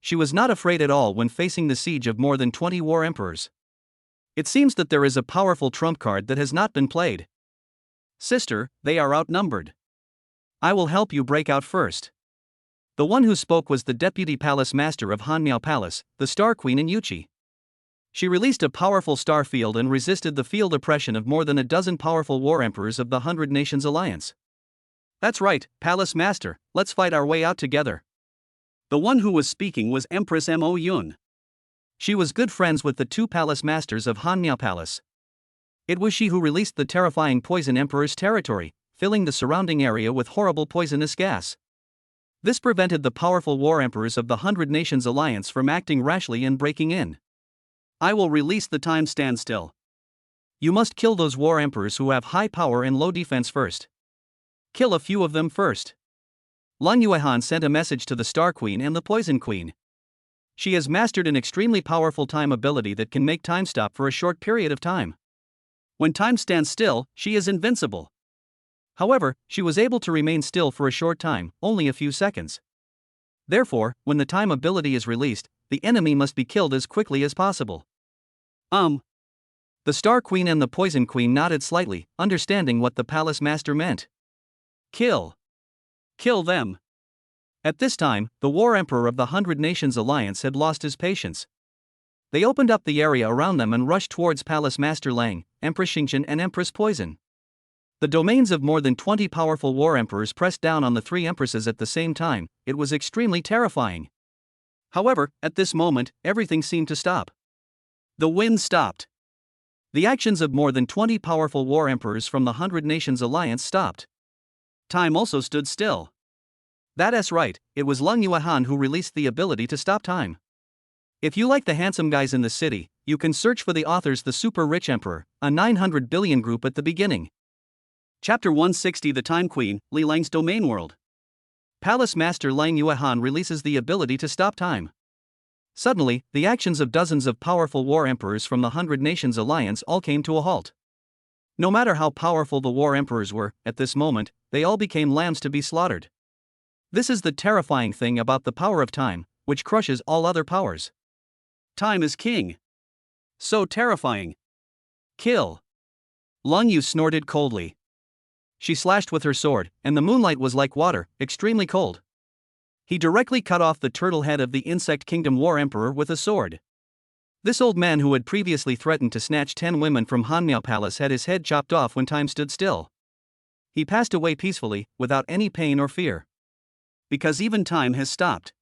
She was not afraid at all when facing the siege of more than 20 war emperors. It seems that there is a powerful trump card that has not been played. Sister, they are outnumbered. I will help you break out first. The one who spoke was the deputy palace master of Hanmiao Palace, the Star Queen in Yuchi. She released a powerful star field and resisted the field oppression of more than a dozen powerful war emperors of the 100 Nations Alliance. That's right, Palace Master, let's fight our way out together. The one who was speaking was Empress Mo Yun. She was good friends with the 2 Palace Masters of Hanmiao Palace. It was she who released the terrifying Poison Emperor's territory, filling the surrounding area with horrible poisonous gas. This prevented the powerful war emperors of the 100 Nations Alliance from acting rashly and breaking in. I will release the time standstill. You must kill those war emperors who have high power and low defense first. Kill a few of them first. Lang Yuehan sent a message to the Star Queen and the Poison Queen. She has mastered an extremely powerful time ability that can make time stop for a short period of time. When time stands still, she is invincible. However, she was able to remain still for a short time, only a few seconds. Therefore, when the time ability is released, the enemy must be killed as quickly as possible. The Star Queen and the Poison Queen nodded slightly, understanding what the Palace Master meant. Kill. Kill them. At this time, the War Emperor of the 100 Nations Alliance had lost his patience. They opened up the area around them and rushed towards Palace Master Lang, Empress Xingqian and Empress Poison. The domains of more than 20 powerful war emperors pressed down on the 3 empresses at the same time. It was extremely terrifying. However, at this moment, everything seemed to stop. The wind stopped. The actions of more than 20 powerful war emperors from the 100 Nations Alliance stopped. Time also stood still. That's right, it was Lang Yuehan who released the ability to stop time. If you like the handsome guys in the city, you can search for the author's The Super Rich Emperor, a 900 billion group at the beginning. Chapter 160 The Time Queen, Li Lang's Domain World. Palace Master Lang Yuehan releases the ability to stop time. Suddenly, the actions of dozens of powerful war emperors from the 100 Nations Alliance all came to a halt. No matter how powerful the war emperors were, at this moment, they all became lambs to be slaughtered. This is the terrifying thing about the power of time, which crushes all other powers. Time is king. So terrifying. Kill. Lang Yu snorted coldly. She slashed with her sword, and the moonlight was like water, extremely cold. He directly cut off the turtle head of the Insect Kingdom War Emperor with a sword. This old man, who had previously threatened to snatch 10 women from Hanmiao Palace, had his head chopped off when time stood still. He passed away peacefully, without any pain or fear. Because even time has stopped.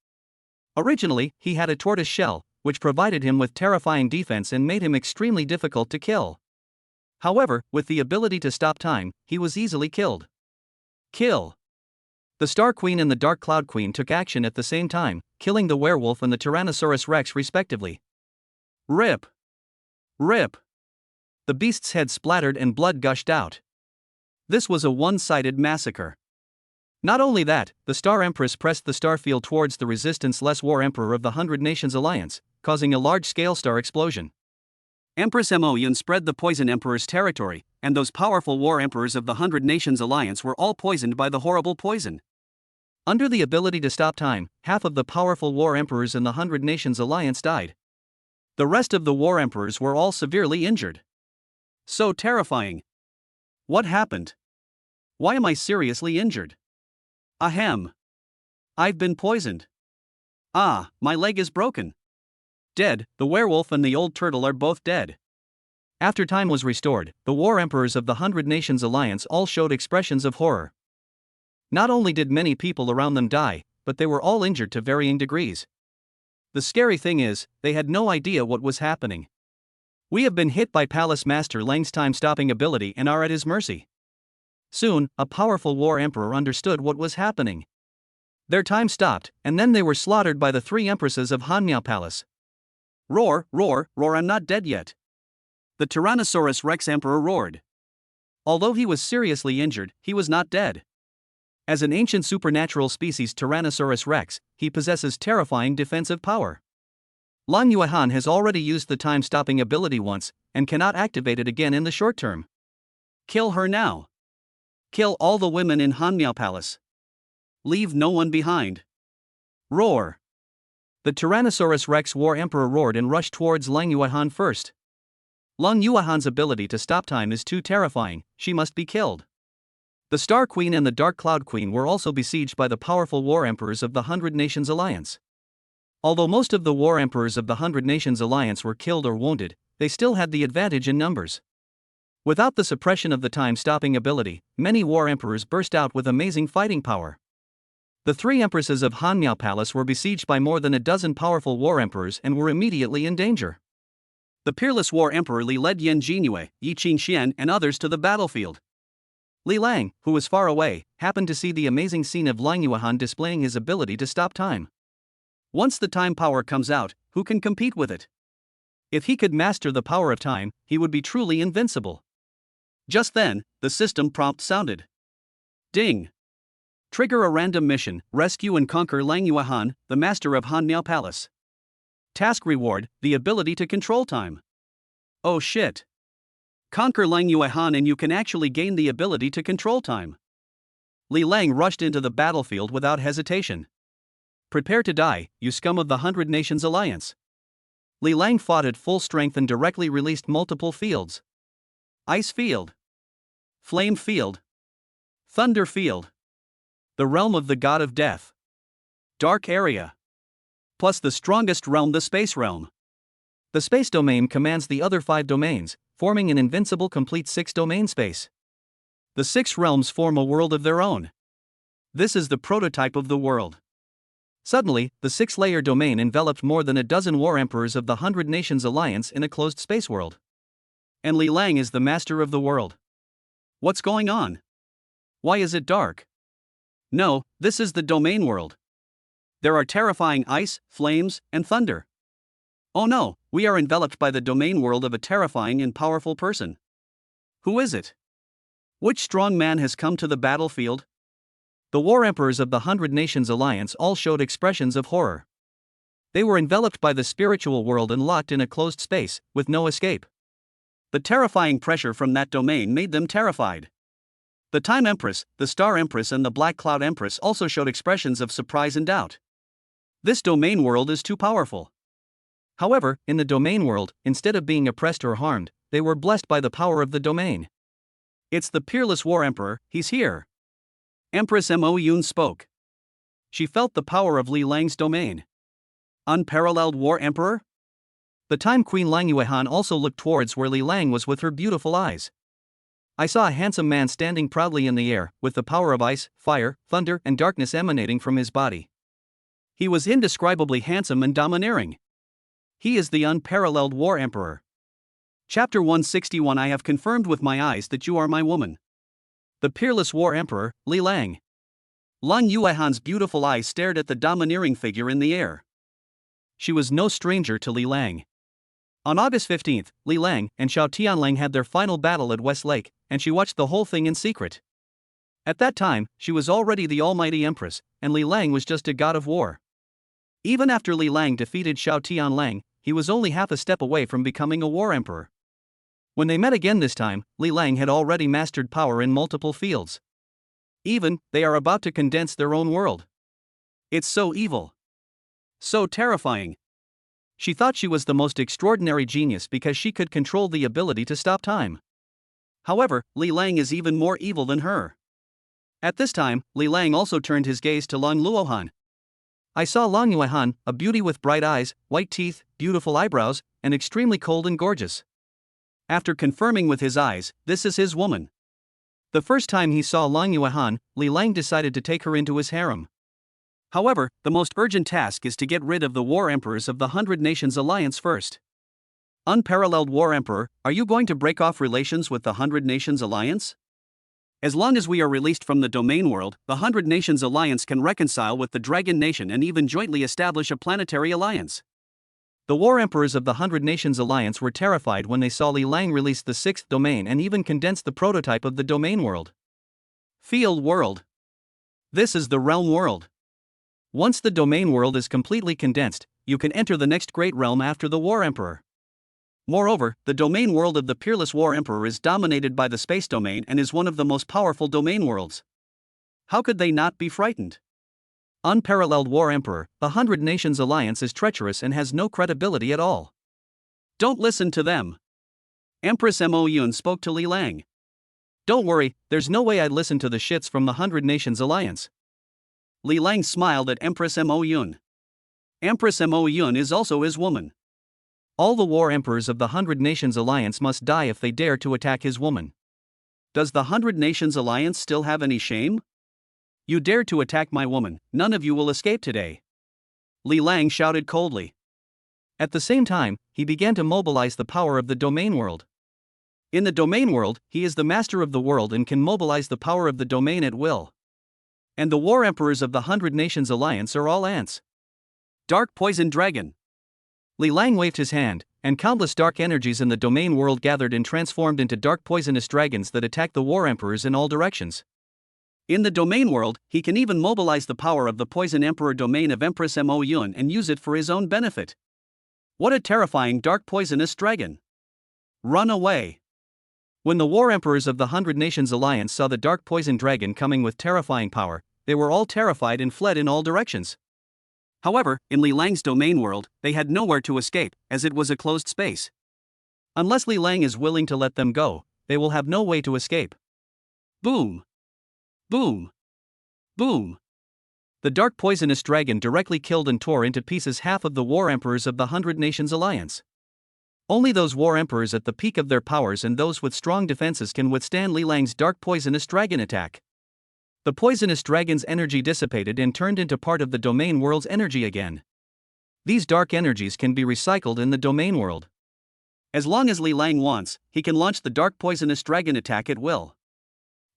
Originally, he had a tortoise shell, which provided him with terrifying defense and made him extremely difficult to kill. However, with the ability to stop time, he was easily killed. Kill. The Star Queen and the Dark Cloud Queen took action at the same time, killing the werewolf and the Tyrannosaurus Rex respectively. Rip. Rip. The beast's head splattered and blood gushed out. This was a one-sided massacre. Not only that, the Star Empress pressed the star field towards the resistance-less War Emperor of the 100 Nations Alliance, causing a large-scale star explosion. Empress Mo Yun spread the Poison Emperor's territory, and those powerful War Emperors of the 100 Nations Alliance were all poisoned by the horrible poison. Under the ability to stop time, half of the powerful War Emperors in the 100 Nations Alliance died. The rest of the War Emperors were all severely injured. So terrifying. What happened? Why am I seriously injured? Ahem. I've been poisoned. Ah, my leg is broken. Dead, the werewolf and the old turtle are both dead. After time was restored, the War Emperors of the 100 Nations Alliance all showed expressions of horror. Not only did many people around them die, but they were all injured to varying degrees. The scary thing is, they had no idea what was happening. We have been hit by Palace Master Lang's time-stopping ability and are at his mercy. Soon, a powerful War Emperor understood what was happening. Their time stopped, and then they were slaughtered by the 3 Empresses of Hanmiao Palace. Roar, roar, roar, I'm not dead yet. The Tyrannosaurus Rex Emperor roared. Although he was seriously injured, he was not dead. As an ancient supernatural species Tyrannosaurus Rex, he possesses terrifying defensive power. Lang Yuehan has already used the time-stopping ability once, and cannot activate it again in the short term. Kill her now. Kill all the women in Hanmiao Palace. Leave no one behind. Roar. The Tyrannosaurus Rex War Emperor roared and rushed towards Lang Yuehan first. Lang Yuehan's ability to stop time is too terrifying, she must be killed. The Star Queen and the Dark Cloud Queen were also besieged by the powerful War Emperors of the 100 Nations Alliance. Although most of the War Emperors of the 100 Nations Alliance were killed or wounded, they still had the advantage in numbers. Without the suppression of the time-stopping ability, many War Emperors burst out with amazing fighting power. The 3 Empresses of Hanmiao Palace were besieged by more than a dozen powerful War Emperors and were immediately in danger. The peerless War Emperor Li led Yan Jingyue, Yi Qingxian and others to the battlefield. Li Lang, who was far away, happened to see the amazing scene of Lang Yuehan displaying his ability to stop time. Once the time power comes out, who can compete with it? If he could master the power of time, he would be truly invincible. Just then, the system prompt sounded. Ding! Trigger a random mission, rescue and conquer Lang Yuehan, the master of Hanmiao Palace. Task reward, the ability to control time. Oh shit! Conquer Lang Yuehan and you can actually gain the ability to control time. Li Lang rushed into the battlefield without hesitation. Prepare to die, you scum of the 100 Nations Alliance. Li Lang fought at full strength and directly released multiple fields. Ice field. Flame field. Thunder field. The realm of the god of death. Dark area. Plus the strongest realm, the space realm. The space domain commands the other 5 domains, forming an invincible complete 6-domain space. The 6 realms form a world of their own. This is the prototype of the world. Suddenly, the 6-layer domain enveloped more than a dozen War Emperors of the 100 Nations Alliance in a closed space world. And Li Lang is the master of the world. What's going on? Why is it dark? No, this is the domain world. There are terrifying ice, flames, and thunder. Oh no, we are enveloped by the domain world of a terrifying and powerful person. Who is it? Which strong man has come to the battlefield? The War Emperors of the 100 Nations Alliance all showed expressions of horror. They were enveloped by the spiritual world and locked in a closed space, with no escape. The terrifying pressure from that domain made them terrified. The Time Empress, the Star Empress and the Black Cloud Empress also showed expressions of surprise and doubt. This domain world is too powerful. However, in the domain world, instead of being oppressed or harmed, they were blessed by the power of the domain. It's the peerless War Emperor, he's here. Empress Mo Yun spoke. She felt the power of Li Lang's domain. Unparalleled War Emperor? The time Queen Lang Yuehan also looked towards where Li Lang was with her beautiful eyes. I saw a handsome man standing proudly in the air, with the power of ice, fire, thunder, and darkness emanating from his body. He was indescribably handsome and domineering. He is the unparalleled War Emperor. Chapter 161. I have confirmed with my eyes that you are my woman. The peerless War Emperor, Li Lang. Lang Yuehan's beautiful eyes stared at the domineering figure in the air. She was no stranger to Li Lang. On August 15, Li Lang and Xiao Tianlang had their final battle at West Lake, and she watched the whole thing in secret. At that time, she was already the almighty empress, and Li Lang was just a god of war. Even after Li Lang defeated Xiao Tianlang, he was only half a step away from becoming a war emperor. When they met again this time, Li Lang had already mastered power in multiple fields. Even, they are about to condense their own world. It's so evil. So terrifying. She thought she was the most extraordinary genius because she could control the ability to stop time. However, Li Lang is even more evil than her. At this time, Li Lang also turned his gaze to Lang Luohan. I saw Lang Yuehan, a beauty with bright eyes, white teeth, beautiful eyebrows, and extremely cold and gorgeous. After confirming with his eyes, this is his woman. The first time he saw Lang Yuehan, Li Lang decided to take her into his harem. However, the most urgent task is to get rid of the war emperors of the 100 Nations Alliance first. Unparalleled War Emperor, are you going to break off relations with the 100 Nations Alliance? As long as we are released from the domain world, the 100 Nations Alliance can reconcile with the Dragon Nation and even jointly establish a planetary alliance. The war emperors of the 100 Nations Alliance were terrified when they saw Li Lang release the 6th domain and even condense the prototype of the domain world. Field world. This is the realm world. Once the domain world is completely condensed, you can enter the next great realm after the War Emperor. Moreover, the domain world of the Peerless War Emperor is dominated by the space domain and is one of the most powerful domain worlds. How could they not be frightened? Unparalleled War Emperor, the 100 Nations Alliance is treacherous and has no credibility at all. Don't listen to them. Empress Mo Yun spoke to Li Lang. Don't worry, there's no way I'd listen to the shits from the 100 Nations Alliance. Li Lang smiled at Empress Mo Yun. Empress Mo Yun is also his woman. All the war emperors of the 100 Nations Alliance must die if they dare to attack his woman. Does the 100 Nations Alliance still have any shame? You dare to attack my woman, none of you will escape today. Li Lang shouted coldly. At the same time, he began to mobilize the power of the domain world. In the domain world, he is the master of the world and can mobilize the power of the domain at will. And the war emperors of the 100 Nations Alliance are all ants. Dark Poison Dragon. Li Lang waved his hand, and countless dark energies in the domain world gathered and transformed into dark poisonous dragons that attack the war emperors in all directions. In the domain world, he can even mobilize the power of the Poison Emperor domain of Empress Mo Yun and use it for his own benefit. What a terrifying dark poisonous dragon! Run away! When the war emperors of the 100 Nations Alliance saw the dark poison dragon coming with terrifying power, they were all terrified and fled in all directions. However, in Li Lang's domain world, they had nowhere to escape, as it was a closed space. Unless Li Lang is willing to let them go, they will have no way to escape. Boom! Boom! Boom! The dark poisonous dragon directly killed and tore into pieces half of the war emperors of the 100 Nations Alliance. Only those war emperors at the peak of their powers and those with strong defenses can withstand Li Lang's dark poisonous dragon attack. The poisonous dragon's energy dissipated and turned into part of the domain world's energy again. These dark energies can be recycled in the domain world. As long as Li Lang wants, he can launch the dark poisonous dragon attack at will.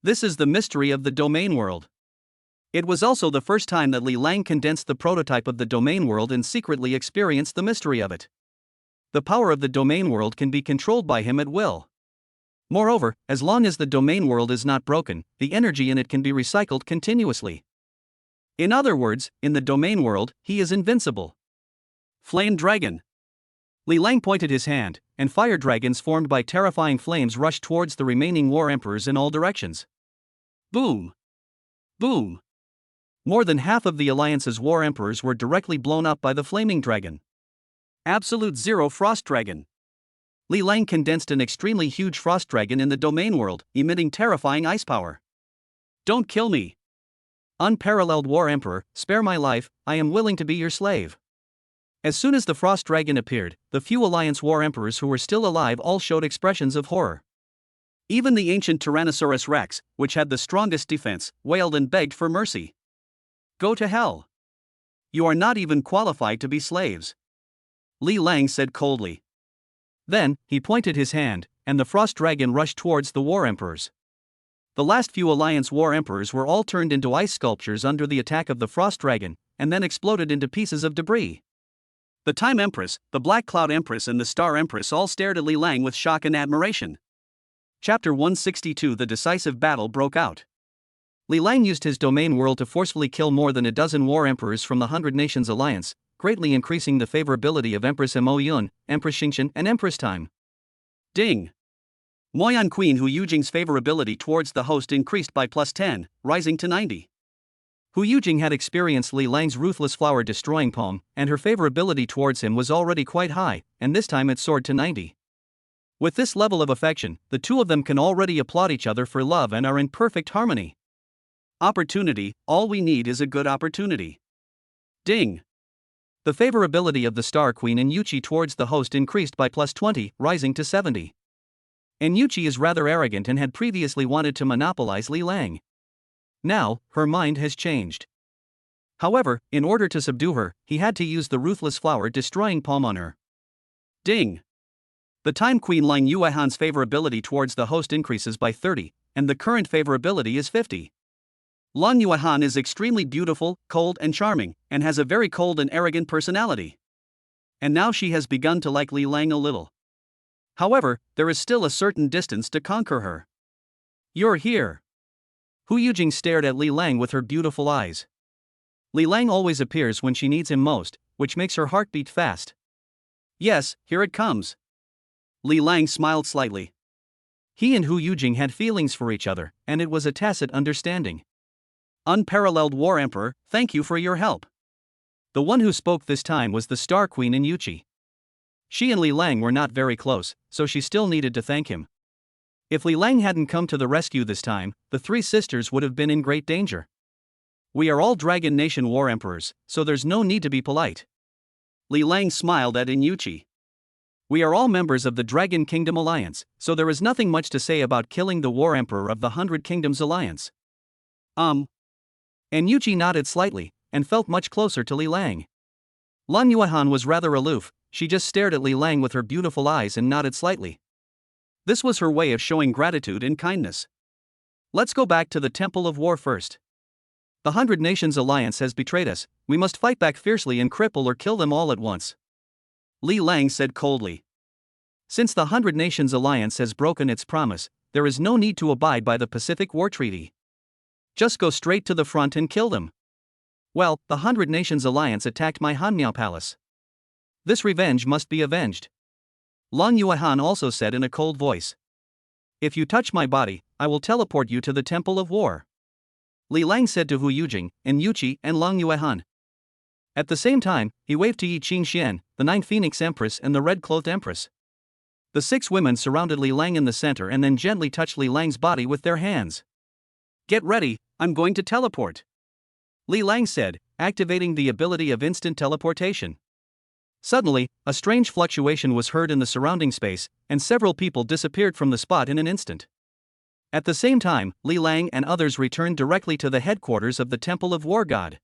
This is the mystery of the domain world. It was also the first time that Li Lang condensed the prototype of the domain world and secretly experienced the mystery of it. The power of the domain world can be controlled by him at will. Moreover, as long as the domain world is not broken, the energy in it can be recycled continuously. In other words, in the domain world, he is invincible. Flame Dragon. Li Lang pointed his hand, and fire dragons formed by terrifying flames rushed towards the remaining war emperors in all directions. Boom! Boom! More than half of the Alliance's war emperors were directly blown up by the flaming dragon. Absolute Zero Frost Dragon. Li Lang condensed an extremely huge frost dragon in the domain world, emitting terrifying ice power. Don't kill me! Unparalleled War Emperor, spare my life, I am willing to be your slave. As soon as the Frost Dragon appeared, the few Alliance War Emperors who were still alive all showed expressions of horror. Even the ancient Tyrannosaurus Rex, which had the strongest defense, wailed and begged for mercy. Go to hell. You are not even qualified to be slaves. Li Lang said coldly. Then, he pointed his hand, and the Frost Dragon rushed towards the War Emperors. The last few Alliance War Emperors were all turned into ice sculptures under the attack of the Frost Dragon, and then exploded into pieces of debris. The Time Empress, the Black Cloud Empress and the Star Empress all stared at Li Lang with shock and admiration. Chapter 162 The decisive battle broke out. Li Lang used his domain world to forcefully kill more than a dozen war emperors from the 100 Nations Alliance, greatly increasing the favorability of Empress Mo Yun, Empress Xingqian and Empress Time. Ding! Moyan Queen Hu Yujing's favorability towards the host increased by +10, rising to 90. Hu Yujing had experienced Li Lang's ruthless flower destroying poem, and her favorability towards him was already quite high, and this time it soared to 90. With this level of affection, the two of them can already applaud each other for love and are in perfect harmony. Opportunity, all we need is a good opportunity. Ding! The favorability of the Star Queen Enyuchi towards the host increased by +20, rising to 70. Enyuchi is rather arrogant and had previously wanted to monopolize Li Lang. Now, her mind has changed. However, in order to subdue her, he had to use the ruthless flower destroying poem on her. Ding! The Time Queen Lang Yuehan's favorability towards the host increases by 30, and the current favorability is 50. Lan Yuehan is extremely beautiful, cold and charming, and has a very cold and arrogant personality. And now she has begun to like Li Lang a little. However, there is still a certain distance to conquer her. You're here. Hu Yujing stared at Li Lang with her beautiful eyes. Li Lang always appears when she needs him most, which makes her heart beat fast. Yes, here it comes. Li Lang smiled slightly. He and Hu Yujing had feelings for each other, and it was a tacit understanding. Unparalleled War Emperor, thank you for your help. The one who spoke this time was the Star Queen Enyuchi. She and Li Lang were not very close, so she still needed to thank him. If Li Lang hadn't come to the rescue this time, the three sisters would have been in great danger. We are all Dragon Nation War Emperors, so there's no need to be polite. Li Lang smiled at Enyuchi. We are all members of the Dragon Kingdom Alliance, so there is nothing much to say about killing the War Emperor of the 100 Kingdoms Alliance. Enyuchi nodded slightly, and felt much closer to Li Lang. Lan Yuehan was rather aloof, she just stared at Li Lang with her beautiful eyes and nodded slightly. This was her way of showing gratitude and kindness. Let's go back to the Temple of War first. The 100 Nations Alliance has betrayed us, we must fight back fiercely and cripple or kill them all at once. Li Lang said coldly. Since the 100 Nations Alliance has broken its promise, there is no need to abide by the Pacific War Treaty. Just go straight to the front and kill them. Well, the 100 Nations Alliance attacked my Hanmiao Palace. This revenge must be avenged. Lan Yuehan also said in a cold voice. If you touch my body, I will teleport you to the Temple of War. Li Lang said to Hu Yujing, Enyuchi and Lan Yuehan. At the same time, he waved to Yi Qingxian, the 9 Phoenix Empress and the Red-Clothed Empress. The 6 women surrounded Li Lang in the center and then gently touched Li Lang's body with their hands. Get ready, I'm going to teleport. Li Lang said, activating the ability of instant teleportation. Suddenly, a strange fluctuation was heard in the surrounding space, and several people disappeared from the spot in an instant. At the same time, Li Lang and others returned directly to the headquarters of the Temple of War God.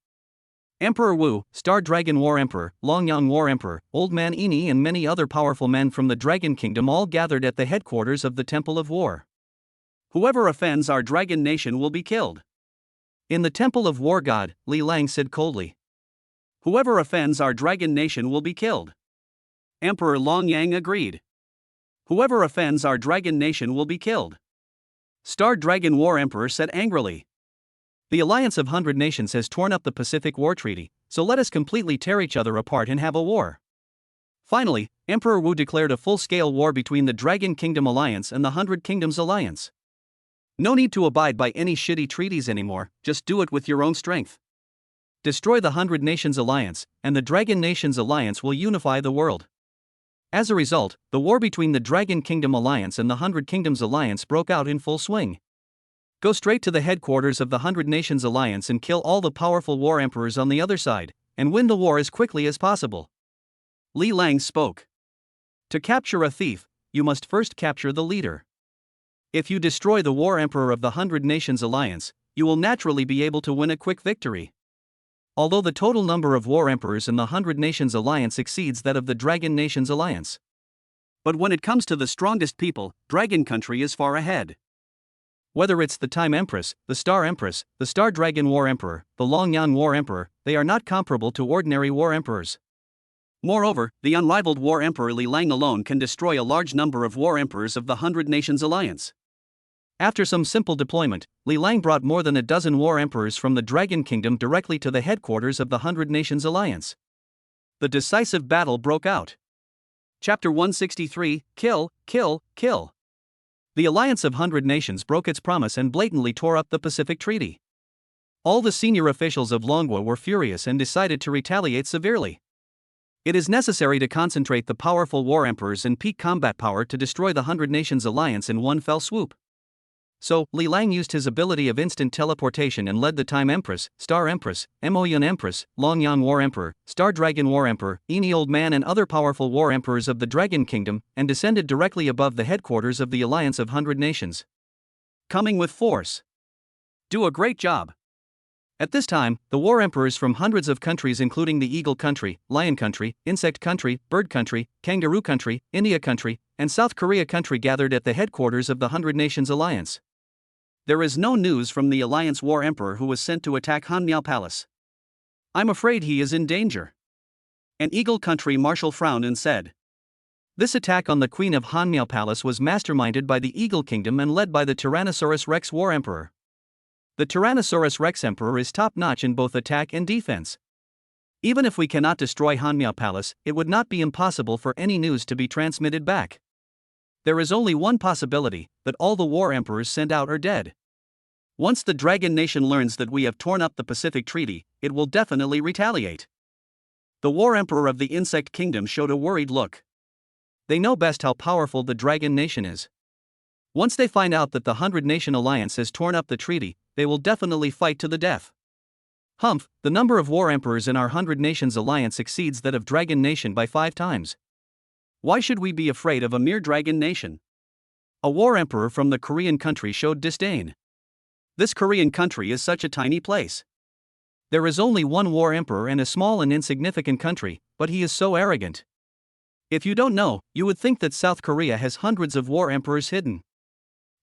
Emperor Wu, Star Dragon War Emperor, Longyang War Emperor, Old Man Ini and many other powerful men from the Dragon Kingdom all gathered at the headquarters of the Temple of War. Whoever offends our Dragon Nation will be killed. In the Temple of War God, Li Lang said coldly. Whoever offends our Dragon Nation will be killed. Emperor Longyang agreed. Whoever offends our Dragon Nation will be killed. Star Dragon War Emperor said angrily. The Alliance of 100 Nations has torn up the Pacific War Treaty, so let us completely tear each other apart and have a war. Finally, Emperor Wu declared a full-scale war between the Dragon Kingdom Alliance and the 100 Kingdoms Alliance. No need to abide by any shitty treaties anymore, just do it with your own strength. Destroy the 100 Nations Alliance, and the Dragon Nations Alliance will unify the world. As a result, the war between the Dragon Kingdom Alliance and the 100 Kingdoms Alliance broke out in full swing. Go straight to the headquarters of the 100 Nations Alliance and kill all the powerful war emperors on the other side, and win the war as quickly as possible. Li Lang spoke. To capture a thief, you must first capture the leader. If you destroy the war emperor of the 100 Nations Alliance, you will naturally be able to win a quick victory. Although the total number of war emperors in the 100 Nations Alliance exceeds that of the Dragon Nations Alliance. But when it comes to the strongest people, Dragon Country is far ahead. Whether it's the Time Empress, the Star Empress, the Star Dragon War Emperor, the Longyan War Emperor, they are not comparable to ordinary war emperors. Moreover, the unrivaled War Emperor Li Lang alone can destroy a large number of War Emperors of the 100 Nations Alliance. After some simple deployment, Li Lang brought more than a dozen War Emperors from the Dragon Kingdom directly to the headquarters of the 100 Nations Alliance. The decisive battle broke out. Chapter 163, Kill, Kill, Kill. The Alliance of 100 Nations broke its promise and blatantly tore up the Pacific Treaty. All the senior officials of Longwa were furious and decided to retaliate severely. It is necessary to concentrate the powerful war emperors in peak combat power to destroy the 100 Nations Alliance in one fell swoop. So, Li Lang used his ability of instant teleportation and led the Time Empress, Star Empress, Moyun Empress, Longyan War Emperor, Star Dragon War Emperor, Eni Old Man and other powerful war emperors of the Dragon Kingdom, and descended directly above the headquarters of the Alliance of 100 Nations. Coming with force. Do a great job. At this time, the war emperors from hundreds of countries including the Eagle Country, Lion Country, Insect Country, Bird Country, Kangaroo Country, India Country, and South Korea Country gathered at the headquarters of the 100 Nations Alliance. There is no news from the Alliance War Emperor who was sent to attack Hanmiao Palace. I'm afraid he is in danger. An Eagle Country marshal frowned and said. This attack on the Queen of Hanmiao Palace was masterminded by the Eagle Kingdom and led by the Tyrannosaurus Rex War Emperor. The Tyrannosaurus Rex Emperor is top-notch in both attack and defense. Even if we cannot destroy Hanmiao Palace, it would not be impossible for any news to be transmitted back. There is only one possibility, that all the war emperors sent out are dead. Once the Dragon Nation learns that we have torn up the Pacific Treaty, it will definitely retaliate. The War Emperor of the Insect Kingdom showed a worried look. They know best how powerful the Dragon Nation is. Once they find out that the 100 Nation Alliance has torn up the treaty, they will definitely fight to the death. Humph, the number of war emperors in our 100 Nations Alliance exceeds that of Dragon Nation by 5 times. Why should we be afraid of a mere Dragon Nation? A war emperor from the Korean country showed disdain. This Korean country is such a tiny place. There is only one war emperor and a small and insignificant country, but he is so arrogant. If you don't know, you would think that South Korea has hundreds of war emperors hidden.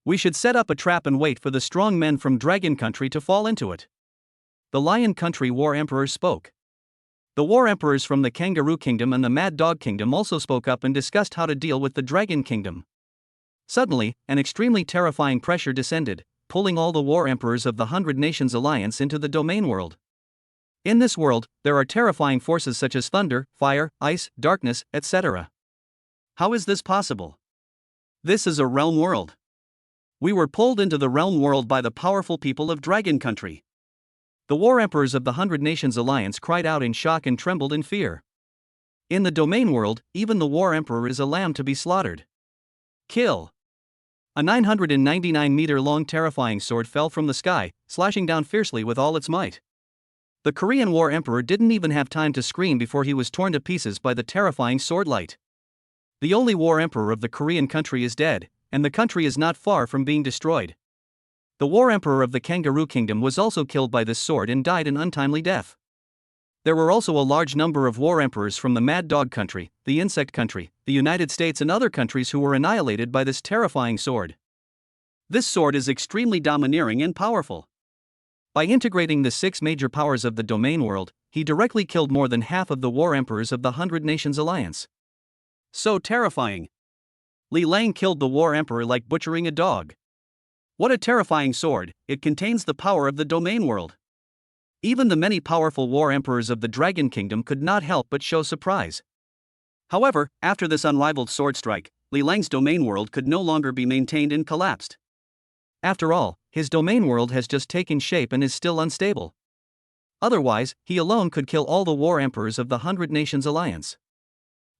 We should set up a trap and wait for the strong men from Dragon Country to fall into it. The Lion Country War Emperor spoke. The war emperors from the Kangaroo Kingdom and the Mad Dog Kingdom also spoke up and discussed how to deal with the Dragon Kingdom. Suddenly, an extremely terrifying pressure descended, pulling all the war emperors of the 100 Nations Alliance into the domain world. In this world, there are terrifying forces such as thunder, fire, ice, darkness, etc. How is this possible? This is a realm world. We were pulled into the realm world by the powerful people of Dragon Country. The war emperors of the 100 Nations Alliance cried out in shock and trembled in fear. In the domain world, even the war emperor is a lamb to be slaughtered. Kill. A 999-meter-long terrifying sword fell from the sky, slashing down fiercely with all its might. The Korean war emperor didn't even have time to scream before he was torn to pieces by the terrifying swordlight. The only war emperor of the Korean country is dead, and the country is not far from being destroyed. The war emperor of the Kangaroo Kingdom was also killed by this sword and died an untimely death. There were also a large number of war emperors from the Mad Dog Country, the Insect Country, the United States and other countries who were annihilated by this terrifying sword. This sword is extremely domineering and powerful. By integrating the 6 major powers of the domain world, he directly killed more than half of the war emperors of the 100 Nations Alliance. So terrifying. Li Lang killed the war emperor like butchering a dog. What a terrifying sword, it contains the power of the domain world. Even the many powerful war emperors of the Dragon Kingdom could not help but show surprise. However, after this unrivaled sword strike, Li Lang's domain world could no longer be maintained and collapsed. After all, his domain world has just taken shape and is still unstable. Otherwise, he alone could kill all the war emperors of the 100 Nations Alliance.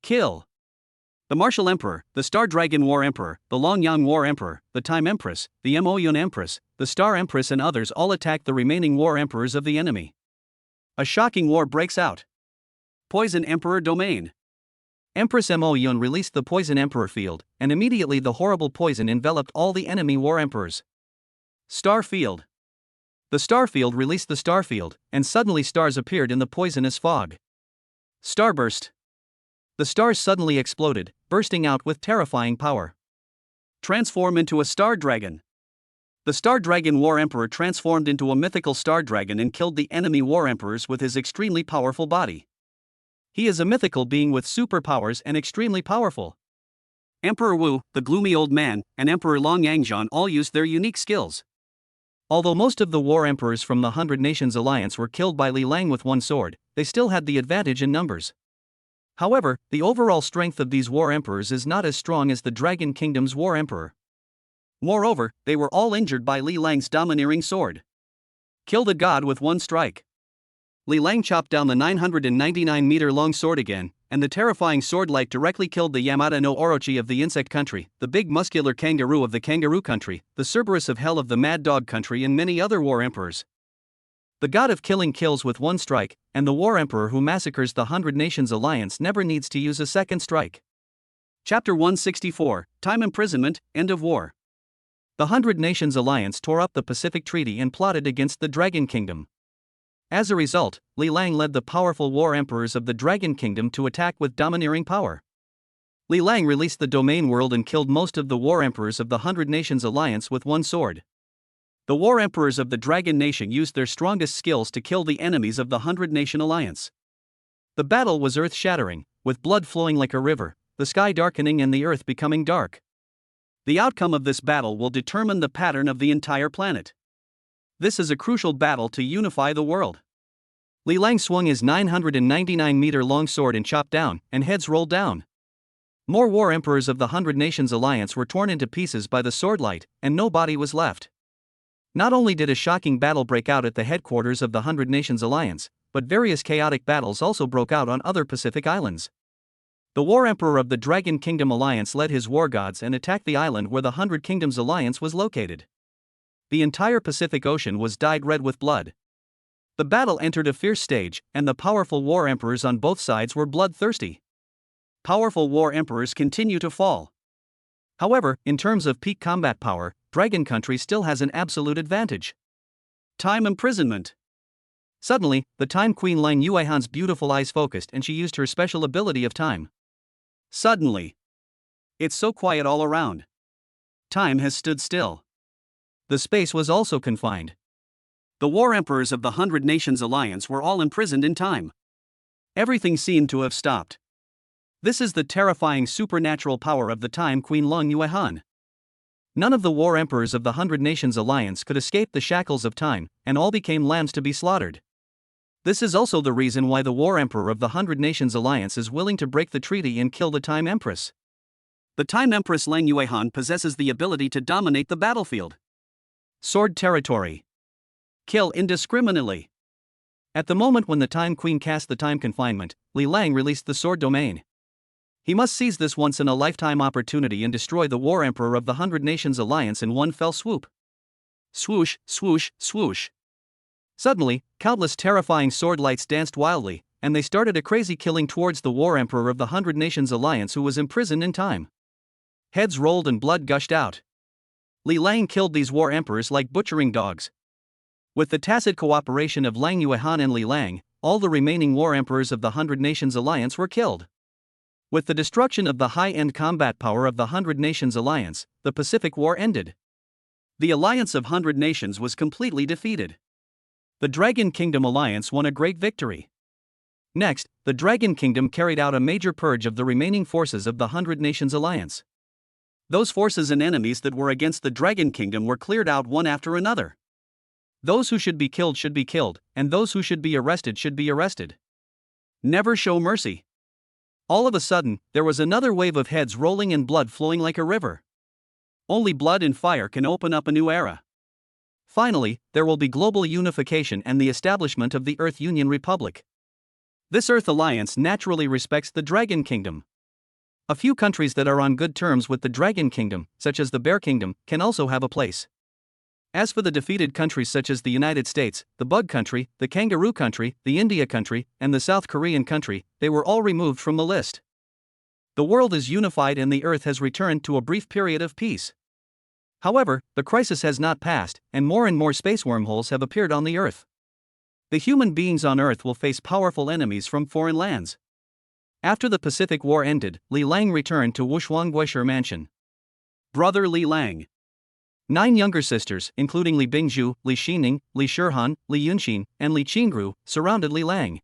Kill. The Martial Emperor, the Star Dragon War Emperor, the Long Yang War Emperor, the Time Empress, the Moyun Empress, the Star Empress and others all attack the remaining war emperors of the enemy. A shocking war breaks out. Poison Emperor Domain. Empress Moyun released the Poison Emperor field, and immediately the horrible poison enveloped all the enemy war emperors. Star Field. The Star Field released the Star Field, and suddenly stars appeared in the poisonous fog. Starburst. The stars suddenly exploded, bursting out with terrifying power. Transform into a Star Dragon. The Star Dragon War Emperor transformed into a mythical Star Dragon and killed the enemy war emperors with his extremely powerful body. He is a mythical being with superpowers and extremely powerful. Emperor Wu, the gloomy old man, and Emperor Long Yangzhan all used their unique skills. Although most of the war emperors from the 100 Nations Alliance were killed by Li Lang with one sword, they still had the advantage in numbers. However, the overall strength of these war emperors is not as strong as the Dragon Kingdom's war emperor. Moreover, they were all injured by Li Lang's domineering sword. Kill the god with one strike. Li Lang chopped down the 999-meter-long sword again, and the terrifying sword light directly killed the Yamata no Orochi of the insect country, the big muscular kangaroo of the kangaroo country, the Cerberus of hell of the mad dog country and many other war emperors. The god of killing kills with one strike, and the war emperor who massacres the 100 Nations Alliance never needs to use a second strike. Chapter 164, Time Imprisonment, End of War. The 100 Nations Alliance tore up the Pacific Treaty and plotted against the Dragon Kingdom. As a result, Li Lang led the powerful war emperors of the Dragon Kingdom to attack with domineering power. Li Lang released the domain world and killed most of the war emperors of the 100 Nations Alliance with one sword. The war emperors of the Dragon Nation used their strongest skills to kill the enemies of the 100 Nation Alliance. The battle was earth-shattering, with blood flowing like a river, the sky darkening and the earth becoming dark. The outcome of this battle will determine the pattern of the entire planet. This is a crucial battle to unify the world. Li Lang swung his 999-meter-long sword and chopped down, and heads rolled down. More war emperors of the 100 Nations Alliance were torn into pieces by the swordlight, and no body was left. Not only did a shocking battle break out at the headquarters of the 100 Nations Alliance, but various chaotic battles also broke out on other Pacific islands. The War Emperor of the Dragon Kingdom Alliance led his war gods and attacked the island where the 100 Kingdoms Alliance was located. The entire Pacific Ocean was dyed red with blood. The battle entered a fierce stage, and the powerful war emperors on both sides were bloodthirsty. Powerful war emperors continue to fall. However, in terms of peak combat power, Dragon Country still has an absolute advantage. Time Imprisonment. Suddenly, the Time Queen Lang Yuehan's beautiful eyes focused and she used her special ability of time. Suddenly. It's so quiet all around. Time has stood still. The space was also confined. The war emperors of the 100 Nations Alliance were all imprisoned in time. Everything seemed to have stopped. This is the terrifying supernatural power of the Time Queen Lang Yuehan. None of the war emperors of the 100 Nations Alliance could escape the shackles of time, and all became lambs to be slaughtered. This is also the reason why the war emperor of the 100 Nations Alliance is willing to break the treaty and kill the Time Empress. The Time Empress Lang Yuehan possesses the ability to dominate the battlefield. Sword territory. Kill indiscriminately. At the moment when the Time Queen cast the time confinement, Li Lang released the sword domain. He must seize this once-in-a-lifetime opportunity and destroy the War Emperor of the 100 Nations Alliance in one fell swoop. Swoosh, swoosh, swoosh. Suddenly, countless terrifying sword lights danced wildly, and they started a crazy killing towards the War Emperor of the 100 Nations Alliance who was imprisoned in time. Heads rolled and blood gushed out. Li Lang killed these war emperors like butchering dogs. With the tacit cooperation of Lang Yuehan and Li Lang, all the remaining war emperors of the 100 Nations Alliance were killed. With the destruction of the high-end combat power of the 100 Nations Alliance, the Pacific War ended. The alliance of 100 nations was completely defeated. The Dragon Kingdom Alliance won a great victory. Next, the Dragon Kingdom carried out a major purge of the remaining forces of the 100 Nations Alliance. Those forces and enemies that were against the Dragon Kingdom were cleared out one after another. Those who should be killed, and those who should be arrested should be arrested. Never show mercy. All of a sudden, there was another wave of heads rolling and blood flowing like a river. Only blood and fire can open up a new era. Finally, there will be global unification and the establishment of the Earth Union Republic. This Earth Alliance naturally respects the Dragon Kingdom. A few countries that are on good terms with the Dragon Kingdom, such as the Bear Kingdom, can also have a place. As for the defeated countries such as the United States, the Bug Country, the Kangaroo Country, the India Country, and the South Korean Country, they were all removed from the list. The world is unified and the Earth has returned to a brief period of peace. However, the crisis has not passed, and more space wormholes have appeared on the Earth. The human beings on Earth will face powerful enemies from foreign lands. After the Pacific War ended, Li Lang returned to Wuxuangguisher Mansion. Brother Li Lang. 9 younger sisters, including Li Bingzhu, Li Xining, Li Shihan, Li Yunxin, and Li Qingru, surrounded Li Lang.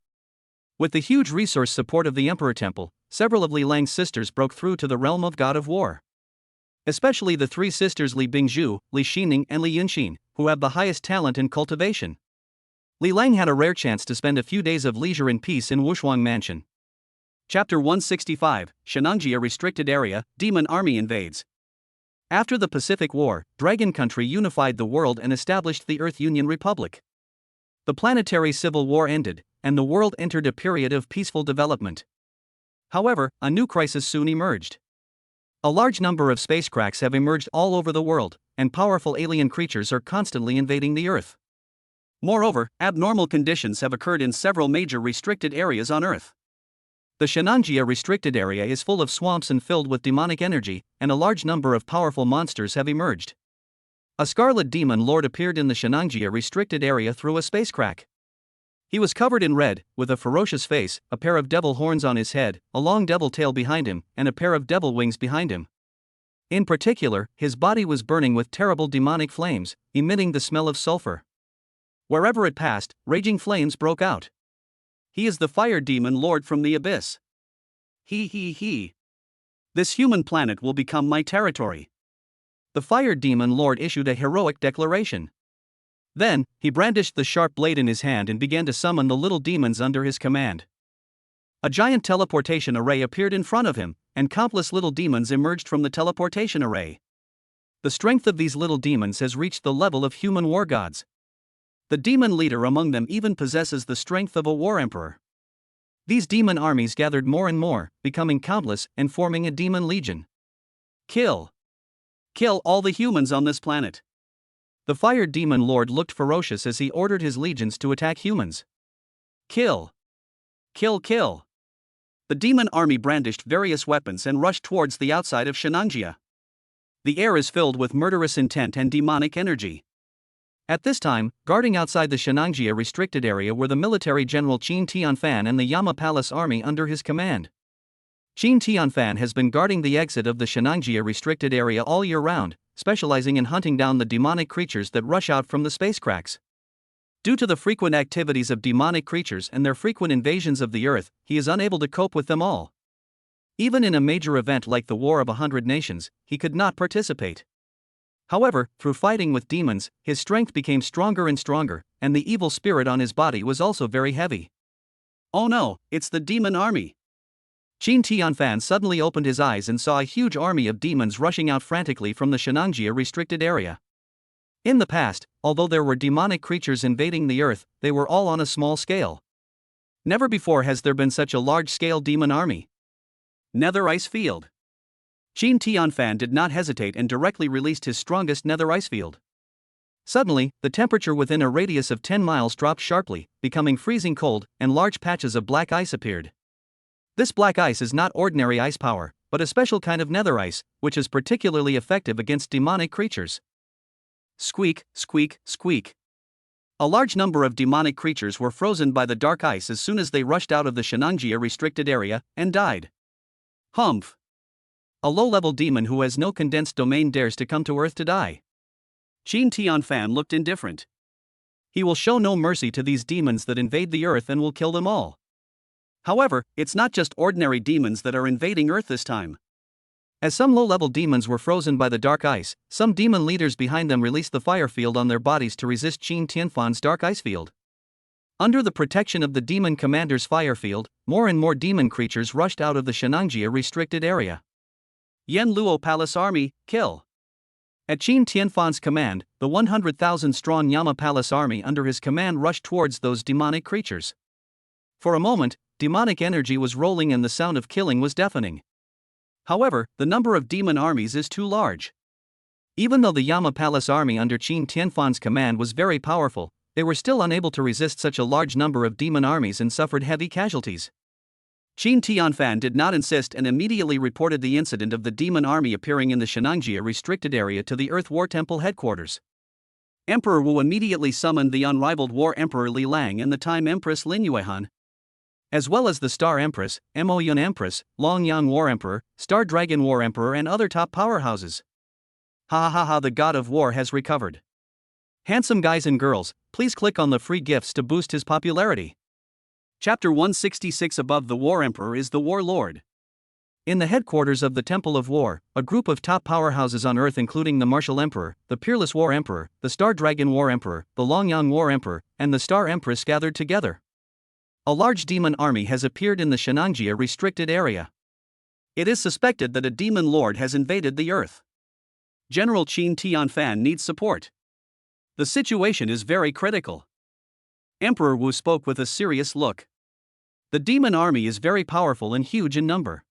With the huge resource support of the Emperor Temple, several of Li Lang's sisters broke through to the realm of God of War. Especially the 3 sisters Li Bingzhu, Li Xining, and Li Yunxin, who have the highest talent in cultivation. Li Lang had a rare chance to spend a few days of leisure in peace in Wuxuang Mansion. Chapter 165, Shenangjia Restricted Area, Demon Army Invades. After the Pacific War, Dragon Country unified the world and established the Earth Union Republic. The planetary civil war ended, and the world entered a period of peaceful development. However, a new crisis soon emerged. A large number of spacecrafts have emerged all over the world, and powerful alien creatures are constantly invading the Earth. Moreover, abnormal conditions have occurred in several major restricted areas on Earth. The Shenangjia restricted area is full of swamps and filled with demonic energy, and a large number of powerful monsters have emerged. A scarlet demon lord appeared in the Shenangjia restricted area through a space crack. He was covered in red, with a ferocious face, a pair of devil horns on his head, a long devil tail behind him, and a pair of devil wings behind him. In particular, his body was burning with terrible demonic flames, emitting the smell of sulfur. Wherever it passed, raging flames broke out. He is the fire demon lord from the abyss. He. This human planet will become my territory. The fire demon lord issued a heroic declaration. Then, he brandished the sharp blade in his hand and began to summon the little demons under his command. A giant teleportation array appeared in front of him, and countless little demons emerged from the teleportation array. The strength of these little demons has reached the level of human war gods. The demon leader among them even possesses the strength of a war emperor. These demon armies gathered more and more, becoming countless and forming a demon legion. Kill all the humans on this planet. The fire demon lord looked ferocious as he ordered his legions to attack humans. Kill. The demon army brandished various weapons and rushed towards the outside of Shenangjia. The air is filled with murderous intent and demonic energy. At this time, guarding outside the Shenangjia restricted area were the military general Qin Tianfan and the Yama Palace army under his command. Qin Tianfan has been guarding the exit of the Shenangjia restricted area all year round, specializing in hunting down the demonic creatures that rush out from the space cracks. Due to the frequent activities of demonic creatures and their frequent invasions of the Earth, he is unable to cope with them all. Even in a major event like the War of 100 Nations, he could not participate. However, through fighting with demons, his strength became stronger and stronger, and the evil spirit on his body was also very heavy. Oh no, it's the demon army! Qin Tianfan suddenly opened his eyes and saw a huge army of demons rushing out frantically from the Shenangjia restricted area. In the past, although there were demonic creatures invading the Earth, they were all on a small scale. Never before has there been such a large-scale demon army. Nether Ice Field. Qin Tianfan did not hesitate and directly released his strongest nether ice field. Suddenly, the temperature within a radius of 10 miles dropped sharply, becoming freezing cold, and large patches of black ice appeared. This black ice is not ordinary ice power, but a special kind of nether ice, which is particularly effective against demonic creatures. Squeak, squeak, squeak. A large number of demonic creatures were frozen by the dark ice as soon as they rushed out of the Shenangjia restricted area, and died. Humph! A low-level demon who has no condensed domain dares to come to Earth to die. Qin Tianfan looked indifferent. He will show no mercy to these demons that invade the Earth and will kill them all. However, it's not just ordinary demons that are invading Earth this time. As some low-level demons were frozen by the dark ice, some demon leaders behind them released the fire field on their bodies to resist Qin Tianfan's dark ice field. Under the protection of the demon commander's fire field, more and more demon creatures rushed out of the Shenangjia restricted area. Yan Luo Palace Army, kill! At Qin Tianfan's command, the 100,000-strong Yama Palace army under his command rushed towards those demonic creatures. For a moment, demonic energy was rolling and the sound of killing was deafening. However, the number of demon armies is too large. Even though the Yama Palace army under Qin Tianfan's command was very powerful, they were still unable to resist such a large number of demon armies and suffered heavy casualties. Qin Tianfan did not insist and immediately reported the incident of the demon army appearing in the Shenanjia restricted area to the Earth War Temple headquarters. Emperor Wu immediately summoned the unrivaled War Emperor Li Lang and the Time Empress Lin Yuehan, as well as the Star Empress, Mo Yun Empress, Long Yang War Emperor, Star Dragon War Emperor and other top powerhouses. Ha ha ha, the god of war has recovered. Handsome guys and girls, please click on the free gifts to boost his popularity. Chapter 166. Above the War Emperor is the War Lord. In the headquarters of the Temple of War, a group of top powerhouses on Earth including the Martial Emperor, the Peerless War Emperor, the Star Dragon War Emperor, the Long Yang War Emperor, and the Star Empress gathered together. A large demon army has appeared in the Shenanjia restricted area. It is suspected that a demon lord has invaded the Earth. General Qin Tianfan needs support. The situation is very critical. Emperor Wu spoke with a serious look. The demon army is very powerful and huge in number.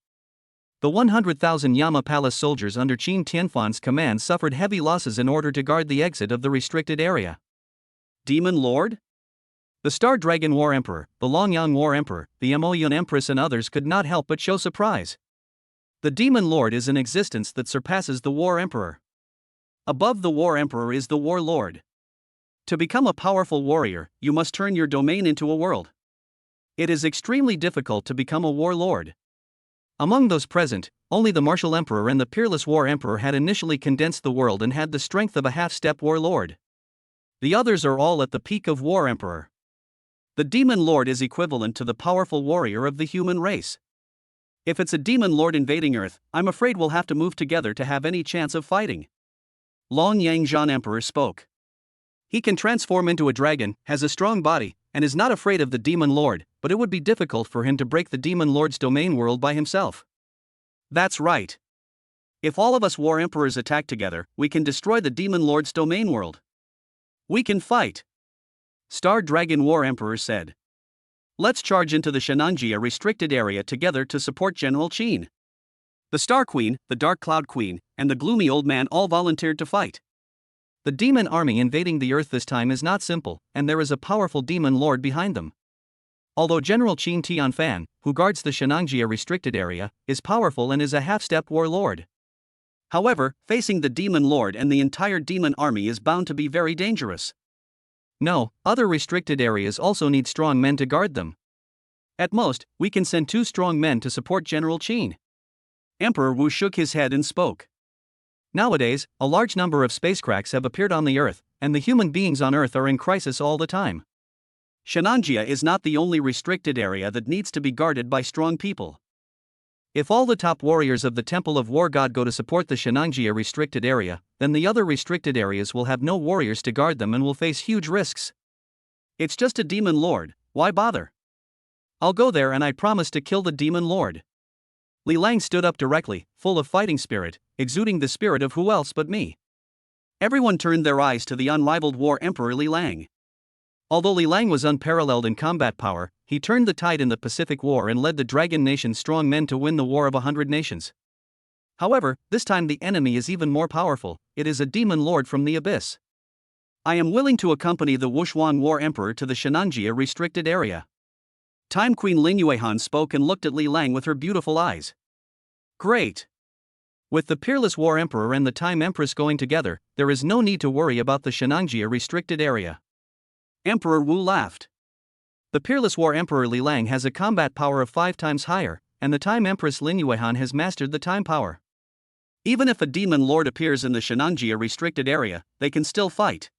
The 100,000 Yama Palace soldiers under Qin Tianfan's command suffered heavy losses in order to guard the exit of the restricted area. Demon Lord? The Star Dragon War Emperor, the Long Yang War Emperor, the Mo Yun Empress and others could not help but show surprise. The Demon Lord is an existence that surpasses the War Emperor. Above the War Emperor is the War Lord. To become a powerful warrior, you must turn your domain into a world. It is extremely difficult to become a War Lord. Among those present, only the Martial Emperor and the Peerless War Emperor had initially condensed the world and had the strength of a half-step War Lord. The others are all at the peak of War Emperor. The Demon Lord is equivalent to the powerful warrior of the human race. If it's a Demon Lord invading Earth, I'm afraid we'll have to move together to have any chance of fighting. Long Yang Zhan Emperor spoke. He can transform into a dragon, has a strong body, and is not afraid of the Demon Lord, but it would be difficult for him to break the Demon Lord's domain world by himself. That's right. If all of us War Emperors attack together, we can destroy the Demon Lord's domain world. We can fight. Star Dragon War Emperor said. Let's charge into the Shenanjia restricted area together to support General Qin. The Star Queen, the Dark Cloud Queen, and the Gloomy Old Man all volunteered to fight. The demon army invading the Earth this time is not simple, and there is a powerful demon lord behind them. Although General Qin Tianfan, who guards the Shenanjia restricted area, is powerful and is a half-step warlord. However, facing the demon lord and the entire demon army is bound to be very dangerous. No, other restricted areas also need strong men to guard them. At most, we can send 2 strong men to support General Qin. Emperor Wu shook his head and spoke. Nowadays, a large number of spacecrafts have appeared on the Earth, and the human beings on Earth are in crisis all the time. Shenanjia is not the only restricted area that needs to be guarded by strong people. If all the top warriors of the Temple of War God go to support the Shenanjia restricted area, then the other restricted areas will have no warriors to guard them and will face huge risks. It's just a demon lord, why bother? I'll go there and I promise to kill the demon lord. Li Lang stood up directly, full of fighting spirit, exuding the spirit of who else but me. Everyone turned their eyes to the unrivaled War Emperor Li Lang. Although Li Lang was unparalleled in combat power, he turned the tide in the Pacific War and led the Dragon Nation's strong men to win the War of 100 Nations. However, this time the enemy is even more powerful, it is a demon lord from the abyss. I am willing to accompany the Wushuan War Emperor to the Shenanjia restricted area. Time Queen Lin Yuehan spoke and looked at Li Lang with her beautiful eyes. Great! With the Peerless War Emperor and the Time Empress going together, there is no need to worry about the Shenanjia restricted area. Emperor Wu laughed. The Peerless War Emperor Li Lang has a combat power of 5 times higher, and the Time Empress Lin Yuehan has mastered the time power. Even if a demon lord appears in the Shenanjia restricted area, they can still fight.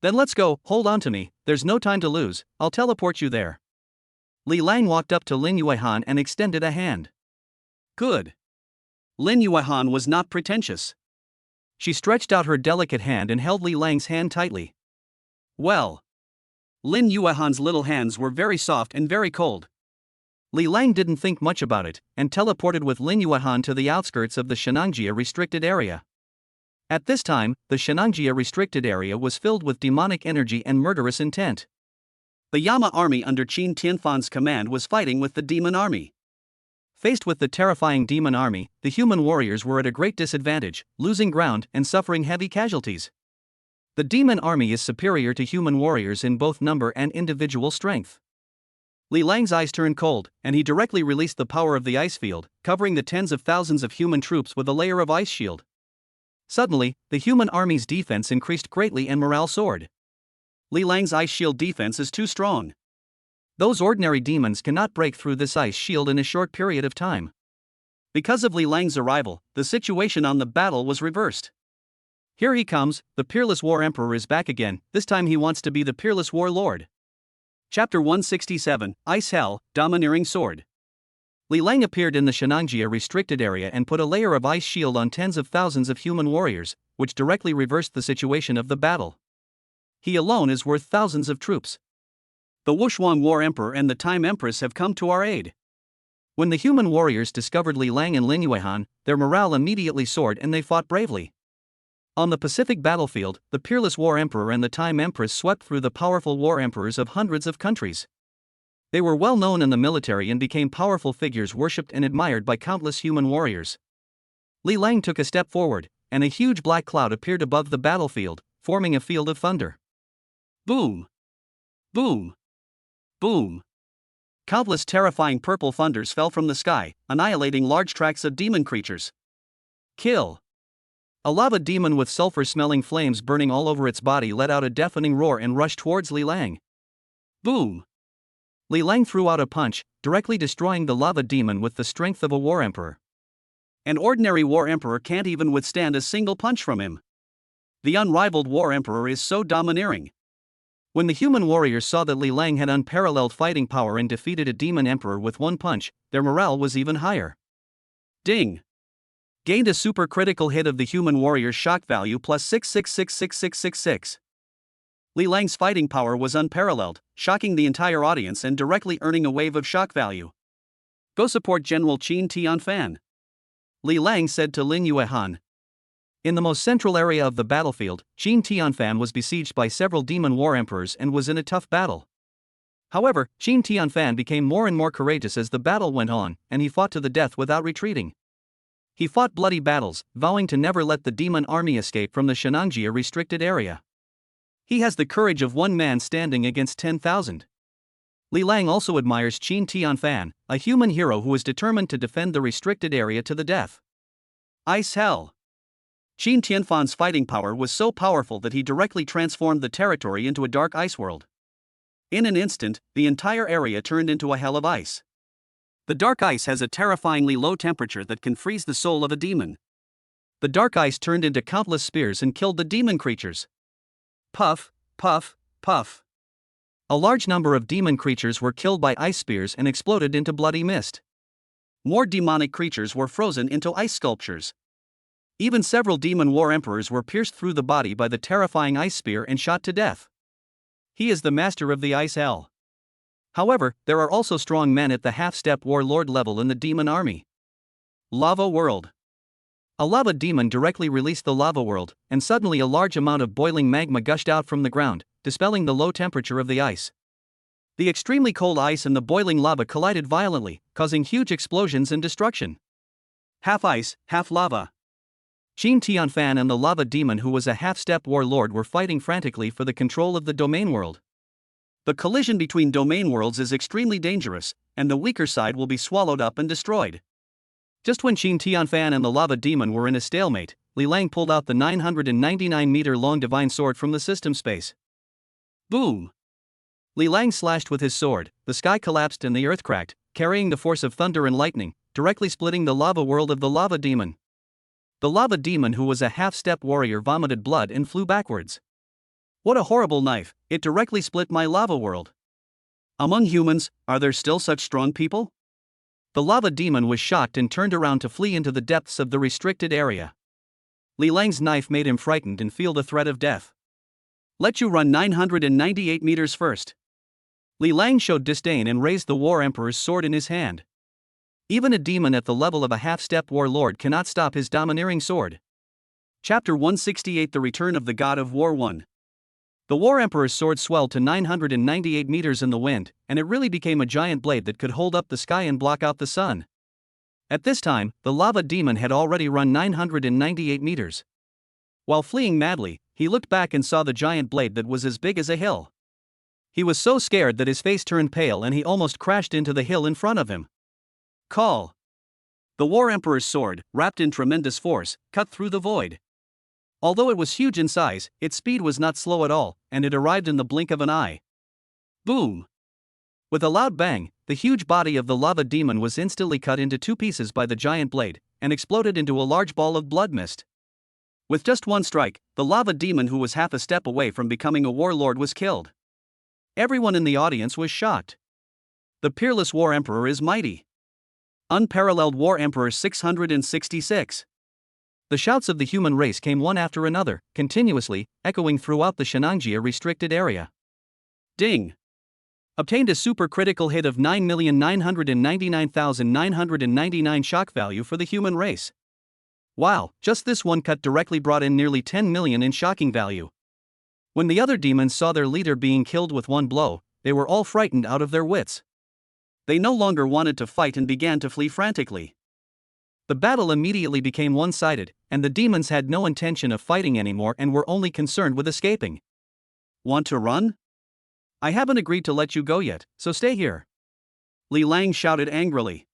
Then let's go, hold on to me, there's no time to lose, I'll teleport you there. Li Lang walked up to Lin Yuehan and extended a hand. Good. Lin Yuehan was not pretentious. She stretched out her delicate hand and held Li Lang's hand tightly. Well. Lin Yuehan's little hands were very soft and very cold. Li Lang didn't think much about it, and teleported with Lin Yuehan to the outskirts of the Shenanjia restricted area. At this time, the Shenanjia restricted area was filled with demonic energy and murderous intent. The Yama army under Qin Tianfan's command was fighting with the demon army. Faced with the terrifying demon army, the human warriors were at a great disadvantage, losing ground and suffering heavy casualties. The demon army is superior to human warriors in both number and individual strength. Li Lang's eyes turned cold, and he directly released the power of the ice field, covering the tens of thousands of human troops with a layer of ice shield. Suddenly, the human army's defense increased greatly and morale soared. Li Lang's ice shield defense is too strong. Those ordinary demons cannot break through this ice shield in a short period of time. Because of Li Lang's arrival, the situation on the battle was reversed. Here he comes, the peerless war emperor is back again, this time he wants to be the peerless war lord. Chapter 167, Ice Hell, Domineering Sword. Li Lang appeared in the Shenangjia restricted area and put a layer of ice shield on tens of thousands of human warriors, which directly reversed the situation of the battle. He alone is worth thousands of troops. The Wushuang War Emperor and the Time Empress have come to our aid. When the human warriors discovered Li Lang and Lin Yuehan, their morale immediately soared and they fought bravely. On the Pacific battlefield, the peerless War Emperor and the Time Empress swept through the powerful war emperors of hundreds of countries. They were well known in the military and became powerful figures worshipped and admired by countless human warriors. Li Lang took a step forward, and a huge black cloud appeared above the battlefield, forming a field of thunder. Boom! Boom! Boom! Countless terrifying purple thunders fell from the sky, annihilating large tracts of demon creatures. Kill! A lava demon with sulfur-smelling flames burning all over its body let out a deafening roar and rushed towards Li Lang. Boom! Li Lang threw out a punch, directly destroying the lava demon with the strength of a war emperor. An ordinary war emperor can't even withstand a single punch from him. The unrivaled war emperor is so domineering. When the human warriors saw that Li Lang had unparalleled fighting power and defeated a demon emperor with one punch, their morale was even higher. Ding! Gained a super critical hit of the human warrior's shock value plus 6666666. Li Lang's fighting power was unparalleled, shocking the entire audience and directly earning a wave of shock value. Go support General Qin Tianfan. Li Lang said to Lin Yuehan. In the most central area of the battlefield, Qin Tianfan was besieged by several demon war emperors and was in a tough battle. However, Qin Tianfan became more and more courageous as the battle went on, and he fought to the death without retreating. He fought bloody battles, vowing to never let the demon army escape from the Shenangjia restricted area. He has the courage of one man standing against 10,000. Li Lang also admires Qin Tianfan, a human hero who is determined to defend the restricted area to the death. Ice Hell. Qin Tianfan's fighting power was so powerful that he directly transformed the territory into a dark ice world. In an instant, the entire area turned into a hell of ice. The dark ice has a terrifyingly low temperature that can freeze the soul of a demon. The dark ice turned into countless spears and killed the demon creatures. Puff, puff, puff. A large number of demon creatures were killed by ice spears and exploded into bloody mist. More demonic creatures were frozen into ice sculptures. Even several demon war emperors were pierced through the body by the terrifying ice spear and shot to death. He is the master of the ice hell. However, there are also strong men at the half-step warlord level in the demon army. Lava World. A lava demon directly released the lava world, and suddenly a large amount of boiling magma gushed out from the ground, dispelling the low temperature of the ice. The extremely cold ice and the boiling lava collided violently, causing huge explosions and destruction. Half ice, half lava. Qin Tianfan and the lava demon who was a half-step warlord were fighting frantically for the control of the domain world. The collision between domain worlds is extremely dangerous, and the weaker side will be swallowed up and destroyed. Just when Qin Tianfan and the lava demon were in a stalemate, Li Lang pulled out the 999-meter-long divine sword from the system space. Boom! Li Lang slashed with his sword, the sky collapsed and the earth cracked, carrying the force of thunder and lightning, directly splitting the lava world of the lava demon. The lava demon who was a half-step warrior vomited blood and flew backwards. What a horrible knife, it directly split my lava world. Among humans, are there still such strong people? The lava demon was shocked and turned around to flee into the depths of the restricted area. Li Lang's knife made him frightened and feel the threat of death. Let you run 998 meters first. Li Lang showed disdain and raised the war emperor's sword in his hand. Even a demon at the level of a half-step warlord cannot stop his domineering sword. Chapter 168 The Return of the God of War 1. The War Emperor's sword swelled to 998 meters in the wind, and it really became a giant blade that could hold up the sky and block out the sun. At this time, the lava demon had already run 998 meters. While fleeing madly, he looked back and saw the giant blade that was as big as a hill. He was so scared that his face turned pale and he almost crashed into the hill in front of him. Call! The War Emperor's sword, wrapped in tremendous force, cut through the void. Although it was huge in size, its speed was not slow at all, and it arrived in the blink of an eye. Boom! With a loud bang, the huge body of the lava demon was instantly cut into two pieces by the giant blade, and exploded into a large ball of blood mist. With just one strike, the lava demon who was half a step away from becoming a warlord was killed. Everyone in the audience was shocked. The peerless War Emperor is mighty. Unparalleled War Emperor 666. The shouts of the human race came one after another, continuously, echoing throughout the Shenangjia restricted area. Ding! Obtained a super critical hit of 9,999,999 shock value for the human race. Wow, just this one cut directly brought in nearly 10 million in shocking value. When the other demons saw their leader being killed with one blow, they were all frightened out of their wits. They no longer wanted to fight and began to flee frantically. The battle immediately became one-sided, and the demons had no intention of fighting anymore and were only concerned with escaping. Want to run? I haven't agreed to let you go yet, so stay here. Li Lang shouted angrily.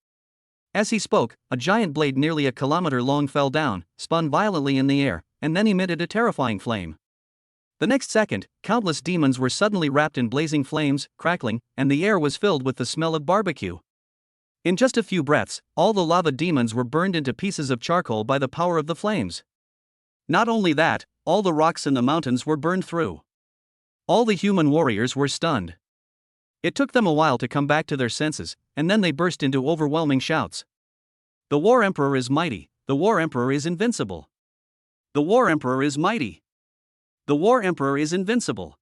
As he spoke, a giant blade nearly a kilometer long fell down, spun violently in the air, and then emitted a terrifying flame. The next second, countless demons were suddenly wrapped in blazing flames, crackling, and the air was filled with the smell of barbecue. In just a few breaths, all the lava demons were burned into pieces of charcoal by the power of the flames. Not only that, all the rocks in the mountains were burned through. All the human warriors were stunned. It took them a while to come back to their senses, and then they burst into overwhelming shouts. The War Emperor is mighty, the War Emperor is invincible. The War Emperor is mighty. The War Emperor is invincible.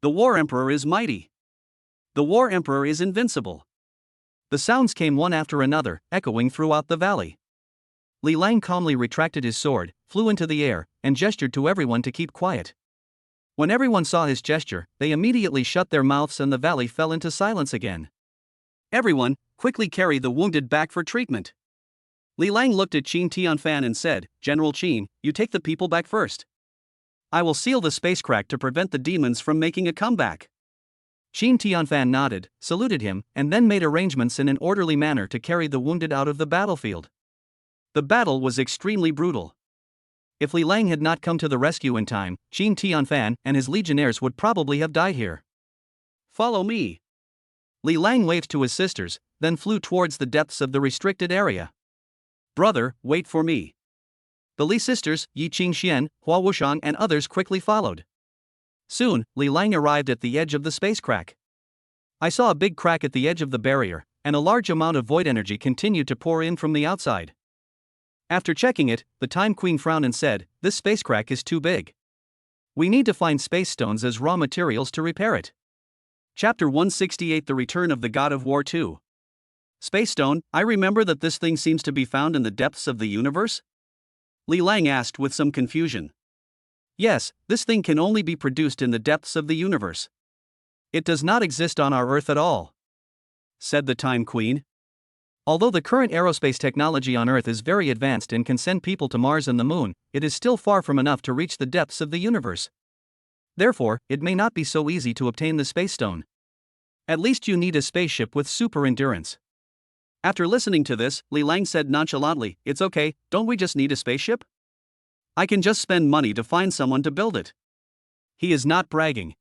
The War Emperor is mighty. The War Emperor is invincible. The sounds came one after another, echoing throughout the valley. Li Lang calmly retracted his sword, flew into the air, and gestured to everyone to keep quiet. When everyone saw his gesture, they immediately shut their mouths and the valley fell into silence again. Everyone, quickly carry the wounded back for treatment. Li Lang looked at Qin Tianfan and said, General Qin, you take the people back first. I will seal the space crack to prevent the demons from making a comeback. Qin Tianfan nodded, saluted him, and then made arrangements in an orderly manner to carry the wounded out of the battlefield. The battle was extremely brutal. If Li Lang had not come to the rescue in time, Qin Tianfan and his legionnaires would probably have died here. Follow me. Li Lang waved to his sisters, then flew towards the depths of the restricted area. Brother, wait for me. The Li sisters, Yi Qingxian, Hua Wushang and others quickly followed. Soon, Li Lang arrived at the edge of the space crack. I saw a big crack at the edge of the barrier, and a large amount of void energy continued to pour in from the outside. After checking it, the Time Queen frowned and said, this space crack is too big. We need to find space stones as raw materials to repair it. Chapter 168 The Return of the God of War 2. Space stone, I remember that this thing seems to be found in the depths of the universe? Li Lang asked with some confusion. Yes, this thing can only be produced in the depths of the universe. It does not exist on our Earth at all, said the Time Queen. Although the current aerospace technology on Earth is very advanced and can send people to Mars and the Moon, it is still far from enough to reach the depths of the universe. Therefore, it may not be so easy to obtain the space stone. At least you need a spaceship with super endurance. After listening to this, Li Lang said nonchalantly, it's okay, don't we just need a spaceship? I can just spend money to find someone to build it. He is not bragging.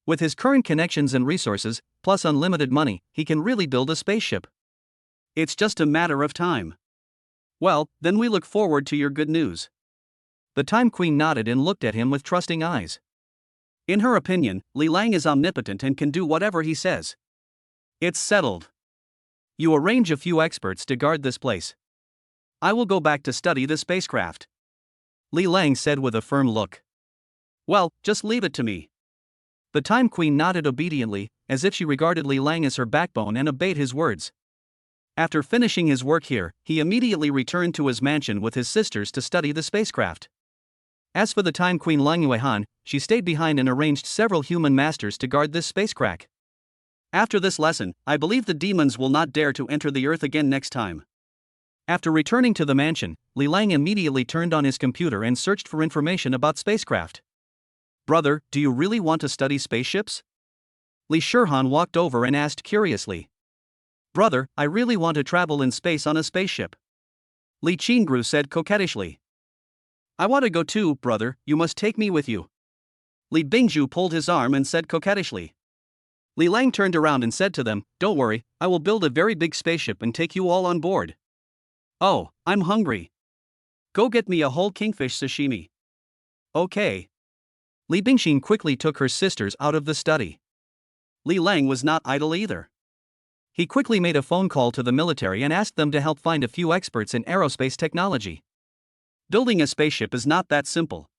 With his current connections and resources, plus unlimited money, he can really build a spaceship. It's just a matter of time. Well, then we look forward to your good news. The Time Queen nodded and looked at him with trusting eyes. In her opinion, Li Lang is omnipotent and can do whatever he says. It's settled. You arrange a few experts to guard this place. I will go back to study the spacecraft. Li Lang said with a firm look. Well, just leave it to me. The Time Queen nodded obediently, as if she regarded Li Lang as her backbone and obeyed his words. After finishing his work here, he immediately returned to his mansion with his sisters to study the spacecraft. As for the Time Queen Lang Yuehan, she stayed behind and arranged several human masters to guard this space crack. After this lesson, I believe the demons will not dare to enter the Earth again next time. After returning to the mansion, Li Lang immediately turned on his computer and searched for information about spacecraft. Brother, do you really want to study spaceships? Li Shurhan walked over and asked curiously. Brother, I really want to travel in space on a spaceship. Li Qingru said coquettishly. I want to go too, brother, you must take me with you. Li Bingju pulled his arm and said coquettishly. Li Lang turned around and said to them, Don't worry, I will build a very big spaceship and take you all on board. Oh, I'm hungry. Go get me a whole kingfish sashimi. Okay. Li Bingxin quickly took her sisters out of the study. Li Lang was not idle either. He quickly made a phone call to the military and asked them to help find a few experts in aerospace technology. Building a spaceship is not that simple.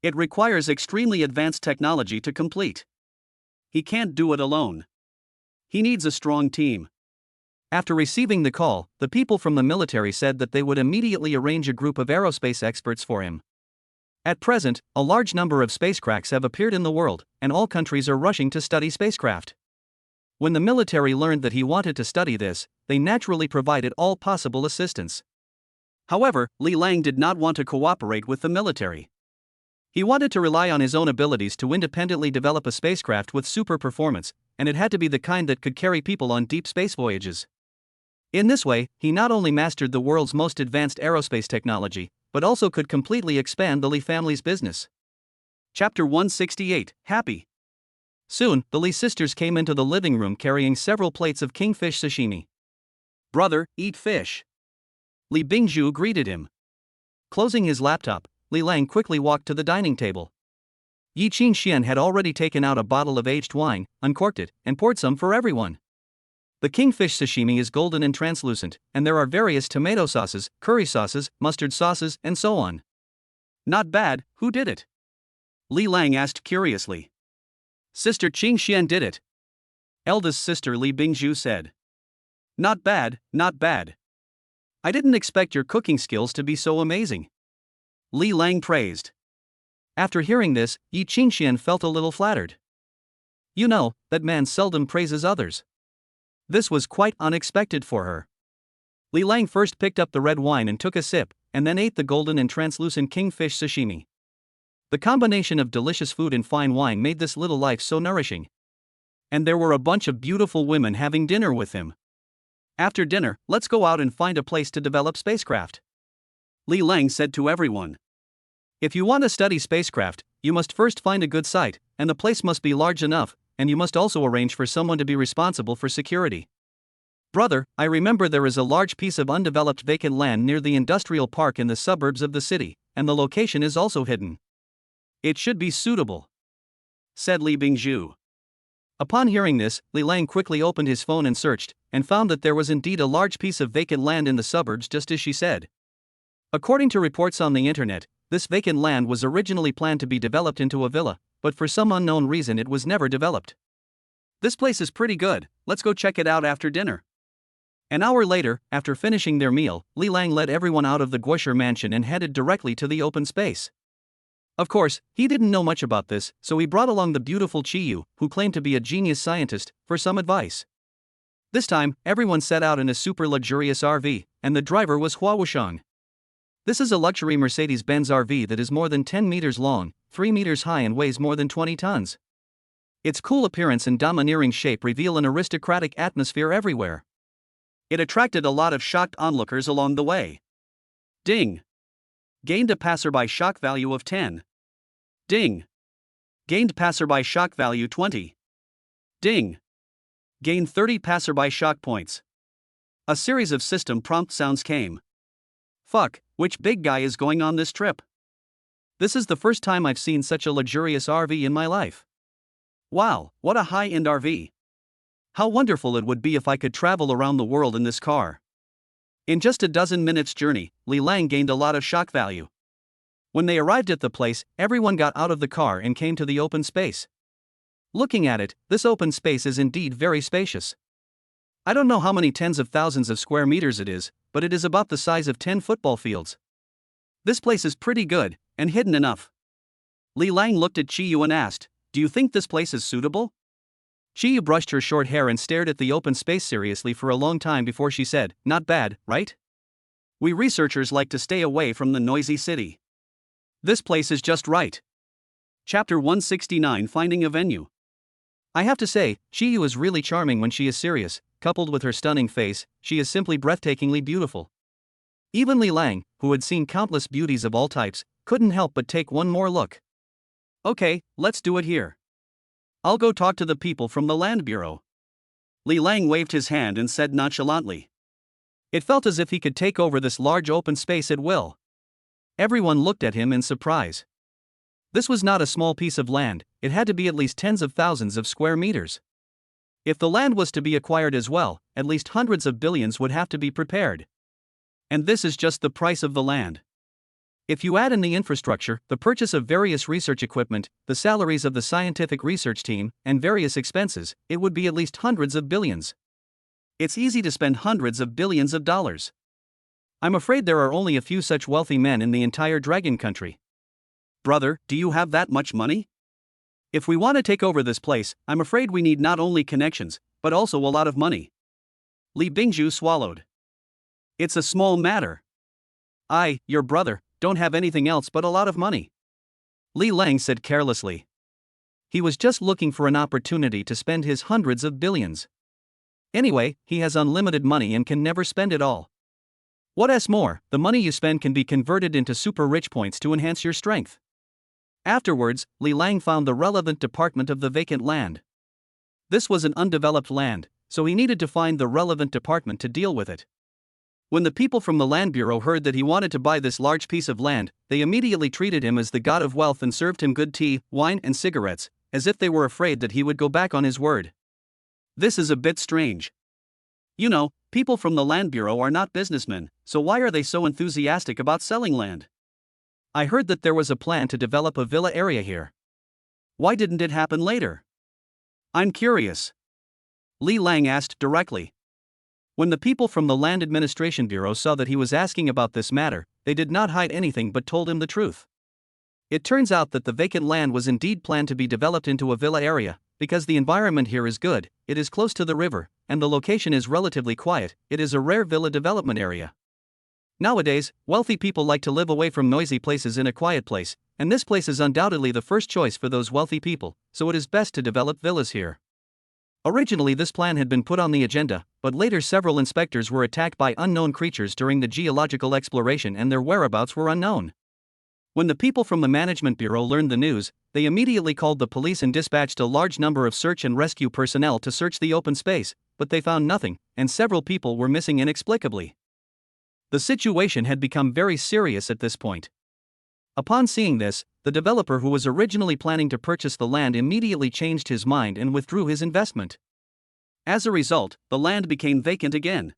It requires extremely advanced technology to complete. He can't do it alone. He needs a strong team. After receiving the call, the people from the military said that they would immediately arrange a group of aerospace experts for him. At present, a large number of spacecrafts have appeared in the world, and all countries are rushing to study spacecraft. When the military learned that he wanted to study this, they naturally provided all possible assistance. However, Li Lang did not want to cooperate with the military. He wanted to rely on his own abilities to independently develop a spacecraft with super performance, and it had to be the kind that could carry people on deep space voyages. In this way, he not only mastered the world's most advanced aerospace technology, but also could completely expand the Li family's business. Chapter 168, Happy. Soon, the Li sisters came into the living room carrying several plates of kingfish sashimi. Brother, eat fish. Li Bingju greeted him. Closing his laptop, Li Lang quickly walked to the dining table. Yi Qingxian had already taken out a bottle of aged wine, uncorked it, and poured some for everyone. The kingfish sashimi is golden and translucent, and there are various tomato sauces, curry sauces, mustard sauces, and so on. Not bad, who did it? Li Lang asked curiously. Sister Qingxian did it. Eldest sister Li Bingju said. Not bad, not bad. I didn't expect your cooking skills to be so amazing. Li Lang praised. After hearing this, Yi Qingxian felt a little flattered. You know, that man seldom praises others. This was quite unexpected for her. Li Lang first picked up the red wine and took a sip, and then ate the golden and translucent kingfish sashimi. The combination of delicious food and fine wine made this little life so nourishing. And there were a bunch of beautiful women having dinner with him. After dinner, let's go out and find a place to develop spacecraft. Li Lang said to everyone. If you want to study spacecraft, you must first find a good site, and the place must be large enough, and you must also arrange for someone to be responsible for security. Brother, I remember there is a large piece of undeveloped vacant land near the industrial park in the suburbs of the city, and the location is also hidden. It should be suitable, said Li Bingju. Upon hearing this, Li Lang quickly opened his phone and searched, and found that there was indeed a large piece of vacant land in the suburbs just as she said. According to reports on the internet, this vacant land was originally planned to be developed into a villa, but for some unknown reason it was never developed. This place is pretty good, let's go check it out after dinner. An hour later, after finishing their meal, Li Lang led everyone out of the Guosher mansion and headed directly to the open space. Of course, he didn't know much about this, so he brought along the beautiful Qiyu, who claimed to be a genius scientist, for some advice. This time, everyone set out in a super luxurious RV, and the driver was Hua Wushang. This is a luxury Mercedes-Benz RV that is more than 10 meters long, 3 meters high and weighs more than 20 tons. Its cool appearance and domineering shape reveal an aristocratic atmosphere everywhere. It attracted a lot of shocked onlookers along the way. Ding! Gained a passerby shock value of 10. Ding! Gained passerby shock value 20. Ding! Gained 30 passerby shock points. A series of system prompt sounds came. Fuck, which big guy is going on this trip? This is the first time I've seen such a luxurious RV in my life. Wow, what a high-end RV. How wonderful it would be if I could travel around the world in this car. In just a dozen minutes' journey, Li Lang gained a lot of shock value. When they arrived at the place, everyone got out of the car and came to the open space. Looking at it, this open space is indeed very spacious. I don't know how many tens of thousands of square meters it is, but it is about the size of 10 football fields. This place is pretty good, and hidden enough. Li Lang looked at Qiyu and asked, Do you think this place is suitable? Qiyu brushed her short hair and stared at the open space seriously for a long time before she said, Not bad, right? We researchers like to stay away from the noisy city. This place is just right. Chapter 169, Finding a Venue. I have to say, Shiyu is really charming when she is serious. Coupled with her stunning face, she is simply breathtakingly beautiful. Even Li Lang, who had seen countless beauties of all types, couldn't help but take one more look. Okay, let's do it here. I'll go talk to the people from the Land Bureau. Li Lang waved his hand and said nonchalantly. It felt as if he could take over this large open space at will. Everyone looked at him in surprise. This was not a small piece of land, it had to be at least tens of thousands of square meters. If the land was to be acquired as well, at least hundreds of billions would have to be prepared. And this is just the price of the land. If you add in the infrastructure, the purchase of various research equipment, the salaries of the scientific research team, and various expenses, it would be at least hundreds of billions. It's easy to spend hundreds of billions of dollars. I'm afraid there are only a few such wealthy men in the entire Dragon Country. Brother, do you have that much money? If we want to take over this place, I'm afraid we need not only connections, but also a lot of money. Li Bingju swallowed. It's a small matter. I, your brother, don't have anything else but a lot of money. Li Lang said carelessly. He was just looking for an opportunity to spend his hundreds of billions. Anyway, he has unlimited money and can never spend it all. What's more, the money you spend can be converted into super rich points to enhance your strength. Afterwards, Li Lang found the relevant department of the vacant land. This was an undeveloped land, so he needed to find the relevant department to deal with it. When the people from the Land Bureau heard that he wanted to buy this large piece of land, they immediately treated him as the god of wealth and served him good tea, wine, and cigarettes, as if they were afraid that he would go back on his word. This is a bit strange. You know, people from the Land Bureau are not businessmen, so why are they so enthusiastic about selling land? I heard that there was a plan to develop a villa area here. Why didn't it happen later? I'm curious. Li Lang asked directly. When the people from the Land Administration Bureau saw that he was asking about this matter, they did not hide anything but told him the truth. It turns out that the vacant land was indeed planned to be developed into a villa area, because the environment here is good, it is close to the river, and the location is relatively quiet. It is a rare villa development area. Nowadays, wealthy people like to live away from noisy places in a quiet place, and this place is undoubtedly the first choice for those wealthy people, so it is best to develop villas here. Originally this plan had been put on the agenda, but later several inspectors were attacked by unknown creatures during the geological exploration and their whereabouts were unknown. When the people from the Management Bureau learned the news, they immediately called the police and dispatched a large number of search and rescue personnel to search the open space, but they found nothing, and several people were missing inexplicably. The situation had become very serious at this point. Upon seeing this, the developer who was originally planning to purchase the land immediately changed his mind and withdrew his investment. As a result, the land became vacant again.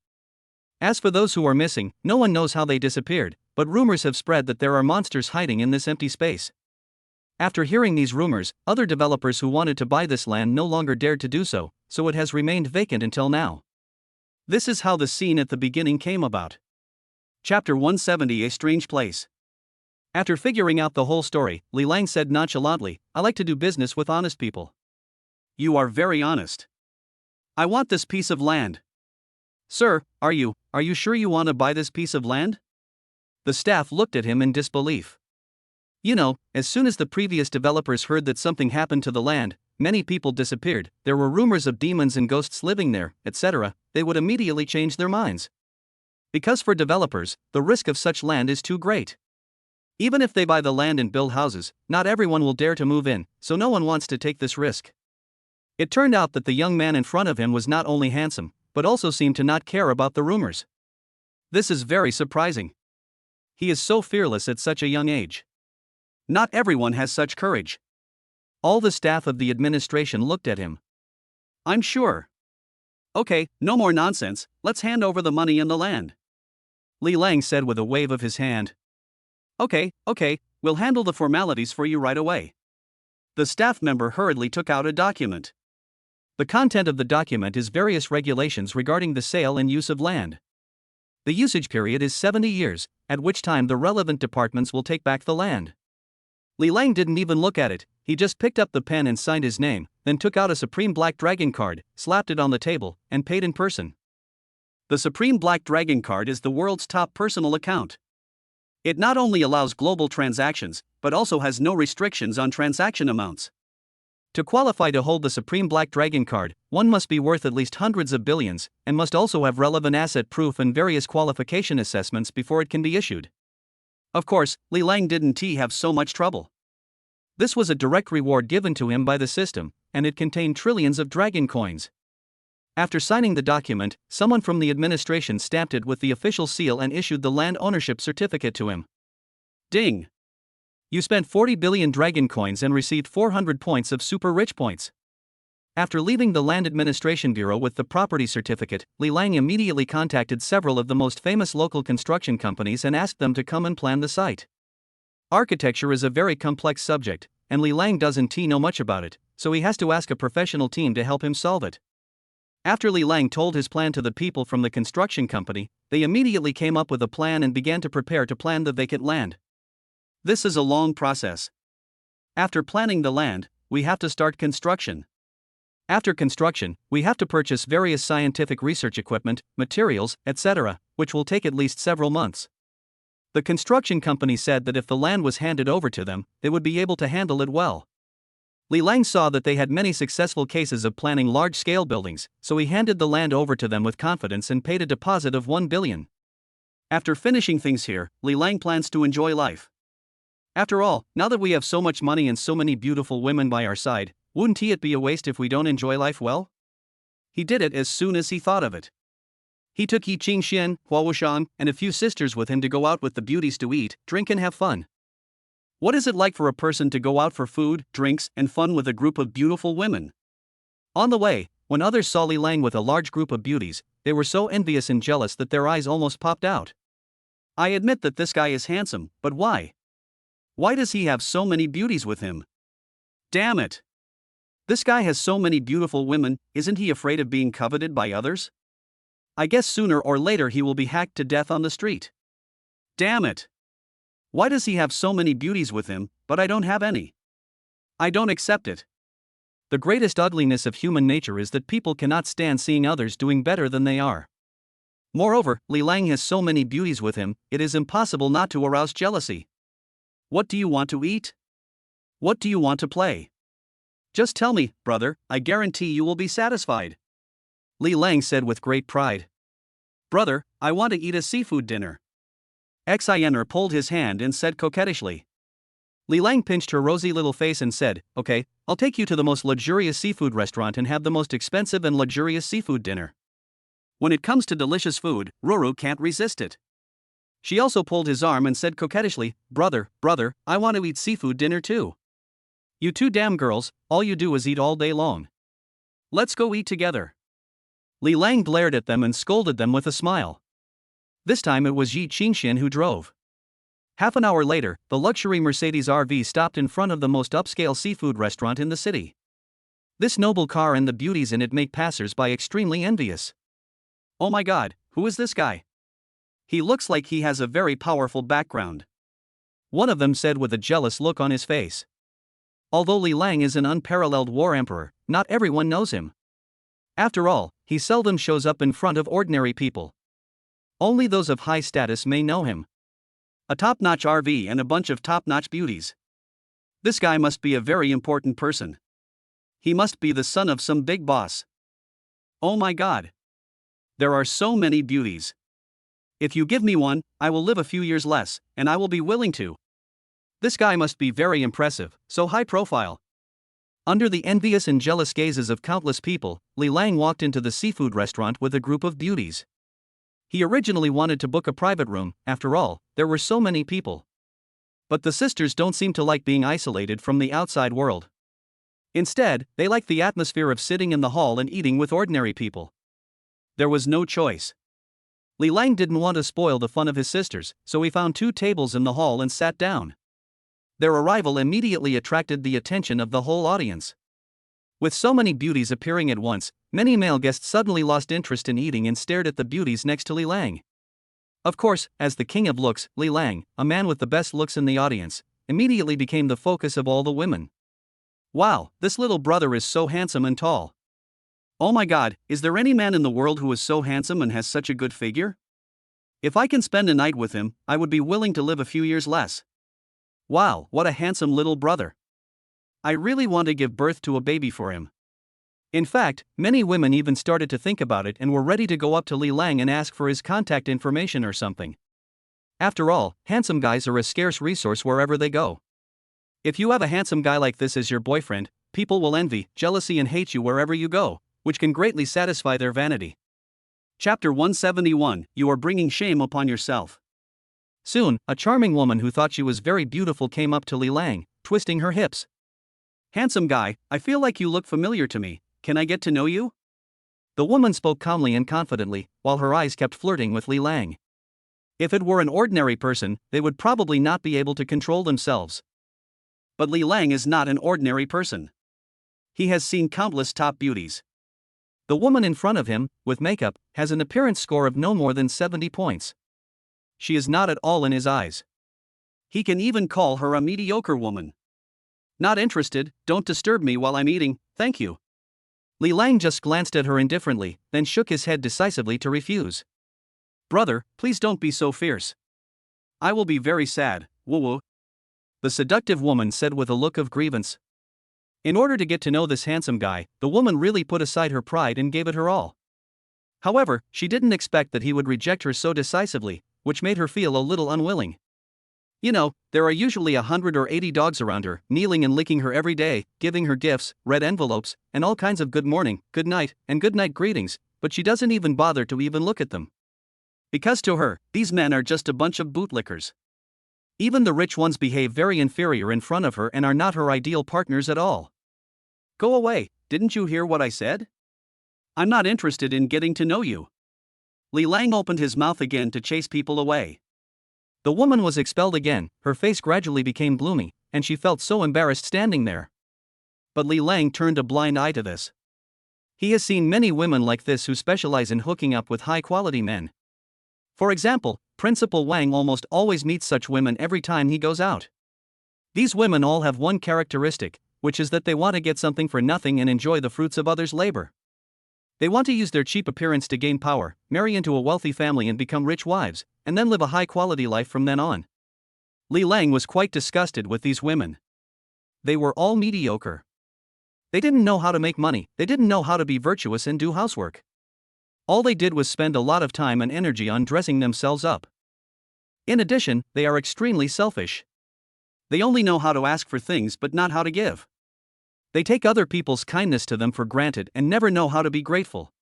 As for those who are missing, no one knows how they disappeared, but rumors have spread that there are monsters hiding in this empty space. After hearing these rumors, other developers who wanted to buy this land no longer dared to do so, so it has remained vacant until now. This is how the scene at the beginning came about. Chapter 170, A Strange Place. After figuring out the whole story, Li Lang said nonchalantly, I like to do business with honest people. You are very honest. I want this piece of land. Sir, are you sure you want to buy this piece of land? The staff looked at him in disbelief. You know, as soon as the previous developers heard that something happened to the land, many people disappeared, there were rumors of demons and ghosts living there, etc., they would immediately change their minds. Because for developers, the risk of such land is too great. Even if they buy the land and build houses, not everyone will dare to move in, so no one wants to take this risk. It turned out that the young man in front of him was not only handsome, but also seemed to not care about the rumors. This is very surprising. He is so fearless at such a young age. Not everyone has such courage. All the staff of the administration looked at him. I'm sure. Okay, no more nonsense, let's hand over the money and the land. Li Lang said with a wave of his hand. Okay, we'll handle the formalities for you right away. The staff member hurriedly took out a document. The content of the document is various regulations regarding the sale and use of land. The usage period is 70 years, at which time the relevant departments will take back the land. Li Lang didn't even look at it, he just picked up the pen and signed his name, then took out a Supreme Black Dragon card, slapped it on the table, and paid in person. The Supreme Black Dragon card is the world's top personal account. It not only allows global transactions, but also has no restrictions on transaction amounts. To qualify to hold the Supreme Black Dragon card, one must be worth at least hundreds of billions, and must also have relevant asset proof and various qualification assessments before it can be issued. Of course, Li Lang didn't have so much trouble. This was a direct reward given to him by the system, and it contained trillions of dragon coins. After signing the document, someone from the administration stamped it with the official seal and issued the land ownership certificate to him. Ding! You spent 40 billion dragon coins and received 400 points of super rich points. After leaving the Land Administration Bureau with the property certificate, Li Lang immediately contacted several of the most famous local construction companies and asked them to come and plan the site. Architecture is a very complex subject, and Li Lang doesn't know much about it, so he has to ask a professional team to help him solve it. After Li Lang told his plan to the people from the construction company, they immediately came up with a plan and began to prepare to plan the vacant land. This is a long process. After planning the land, we have to start construction. After construction, we have to purchase various scientific research equipment, materials, etc., which will take at least several months. The construction company said that if the land was handed over to them, they would be able to handle it well. Li Lang saw that they had many successful cases of planning large-scale buildings, so he handed the land over to them with confidence and paid a deposit of 1 billion. After finishing things here, Li Lang plans to enjoy life. After all, now that we have so much money and so many beautiful women by our side, wouldn't it be a waste if we don't enjoy life well? He did it as soon as he thought of it. He took Yi Qingxian, Hua Wushan, and a few sisters with him to go out with the beauties to eat, drink and have fun. What is it like for a person to go out for food, drinks, and fun with a group of beautiful women? On the way, when others saw Li Lang with a large group of beauties, they were so envious and jealous that their eyes almost popped out. I admit that this guy is handsome, but why? Why does he have so many beauties with him? Damn it! This guy has so many beautiful women, isn't he afraid of being coveted by others? I guess sooner or later he will be hacked to death on the street. Damn it! Why does he have so many beauties with him, but I don't have any? I don't accept it. The greatest ugliness of human nature is that people cannot stand seeing others doing better than they are. Moreover, Li Lang has so many beauties with him, it is impossible not to arouse jealousy. What do you want to eat? What do you want to play? Just tell me, brother, I guarantee you will be satisfied. Li Lang said with great pride. Brother, I want to eat a seafood dinner. Xener pulled his hand and said coquettishly. Li Lang pinched her rosy little face and said, okay, I'll take you to the most luxurious seafood restaurant and have the most expensive and luxurious seafood dinner. When it comes to delicious food, Ruru can't resist it. She also pulled his arm and said coquettishly, brother, I want to eat seafood dinner too. You two damn girls, all you do is eat all day long. Let's go eat together. Li Lang glared at them and scolded them with a smile. This time it was Yi Qingxian who drove. Half an hour later, the luxury Mercedes RV stopped in front of the most upscale seafood restaurant in the city. This noble car and the beauties in it make passers-by extremely envious. Oh my god, who is this guy? He looks like he has a very powerful background. One of them said with a jealous look on his face. Although Li Lang is an unparalleled war emperor, not everyone knows him. After all, he seldom shows up in front of ordinary people. Only those of high status may know him. A top-notch RV and a bunch of top-notch beauties. This guy must be a very important person. He must be the son of some big boss. Oh my god. There are so many beauties. If you give me one, I will live a few years less, and I will be willing to. This guy must be very impressive, so high profile. Under the envious and jealous gazes of countless people, Li Lang walked into the seafood restaurant with a group of beauties. He originally wanted to book a private room, after all, there were so many people. But the sisters don't seem to like being isolated from the outside world. Instead, they like the atmosphere of sitting in the hall and eating with ordinary people. There was no choice. Li Lang didn't want to spoil the fun of his sisters, so he found 2 tables in the hall and sat down. Their arrival immediately attracted the attention of the whole audience. With so many beauties appearing at once, many male guests suddenly lost interest in eating and stared at the beauties next to Li Lang. Of course, as the king of looks, Li Lang, a man with the best looks in the audience, immediately became the focus of all the women. Wow, this little brother is so handsome and tall. Oh my god, is there any man in the world who is so handsome and has such a good figure? If I can spend a night with him, I would be willing to live a few years less. Wow, what a handsome little brother. I really want to give birth to a baby for him. In fact, many women even started to think about it and were ready to go up to Li Lang and ask for his contact information or something. After all, handsome guys are a scarce resource wherever they go. If you have a handsome guy like this as your boyfriend, people will envy, jealousy and hate you wherever you go, which can greatly satisfy their vanity. Chapter 171, You are bringing shame upon yourself. Soon, a charming woman who thought she was very beautiful came up to Li Lang, twisting her hips. Handsome guy, I feel like you look familiar to me, can I get to know you? The woman spoke calmly and confidently, while her eyes kept flirting with Li Lang. If it were an ordinary person, they would probably not be able to control themselves. But Li Lang is not an ordinary person. He has seen countless top beauties. The woman in front of him, with makeup, has an appearance score of no more than 70 points. She is not at all in his eyes. He can even call her a mediocre woman. Not interested, don't disturb me while I'm eating, thank you. Li Lang just glanced at her indifferently, then shook his head decisively to refuse. Brother, please don't be so fierce. I will be very sad, woo-woo. The seductive woman said with a look of grievance. In order to get to know this handsome guy, the woman really put aside her pride and gave it her all. However, she didn't expect that he would reject her so decisively, which made her feel a little unwilling. You know, there are usually 100 or 80 dogs around her, kneeling and licking her every day, giving her gifts, red envelopes, and all kinds of good morning, good night, and good night greetings, but she doesn't even bother to even look at them. Because to her, these men are just a bunch of bootlickers. Even the rich ones behave very inferior in front of her and are not her ideal partners at all. Go away, didn't you hear what I said? I'm not interested in getting to know you. Li Lang opened his mouth again to chase people away. The woman was expelled again, her face gradually became gloomy, and she felt so embarrassed standing there. But Li Lang turned a blind eye to this. He has seen many women like this who specialize in hooking up with high-quality men. For example, Principal Wang almost always meets such women every time he goes out. These women all have one characteristic, which is that they want to get something for nothing and enjoy the fruits of others' labor. They want to use their cheap appearance to gain power, marry into a wealthy family and become rich wives, and then live a high-quality life from then on. Li Lang was quite disgusted with these women. They were all mediocre. They didn't know how to make money, they didn't know how to be virtuous and do housework. All they did was spend a lot of time and energy on dressing themselves up. In addition, they are extremely selfish. They only know how to ask for things but not how to give. They take other people's kindness to them for granted and never know how to be grateful.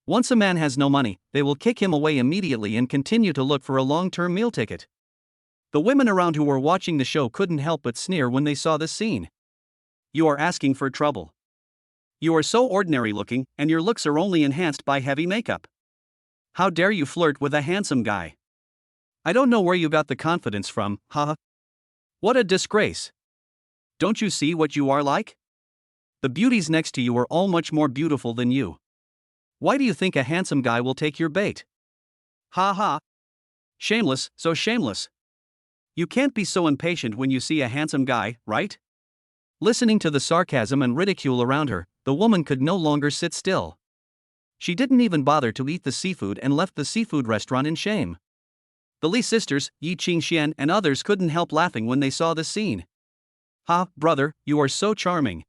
Once a man has no money, they will kick him away immediately and continue to look for a long-term meal ticket. The women around who were watching the show couldn't help but sneer when they saw this scene. You are asking for trouble. You are so ordinary looking, and your looks are only enhanced by heavy makeup. How dare you flirt with a handsome guy? I don't know where you got the confidence from, haha. What a disgrace. Don't you see what you are like? The beauties next to you are all much more beautiful than you. Why do you think a handsome guy will take your bait? Ha ha. Shameless, so shameless. You can't be so impatient when you see a handsome guy, right? Listening to the sarcasm and ridicule around her, the woman could no longer sit still. She didn't even bother to eat the seafood and left the seafood restaurant in shame. The Li sisters, Yi Qingxian and others couldn't help laughing when they saw this scene. Ha, brother, you are so charming.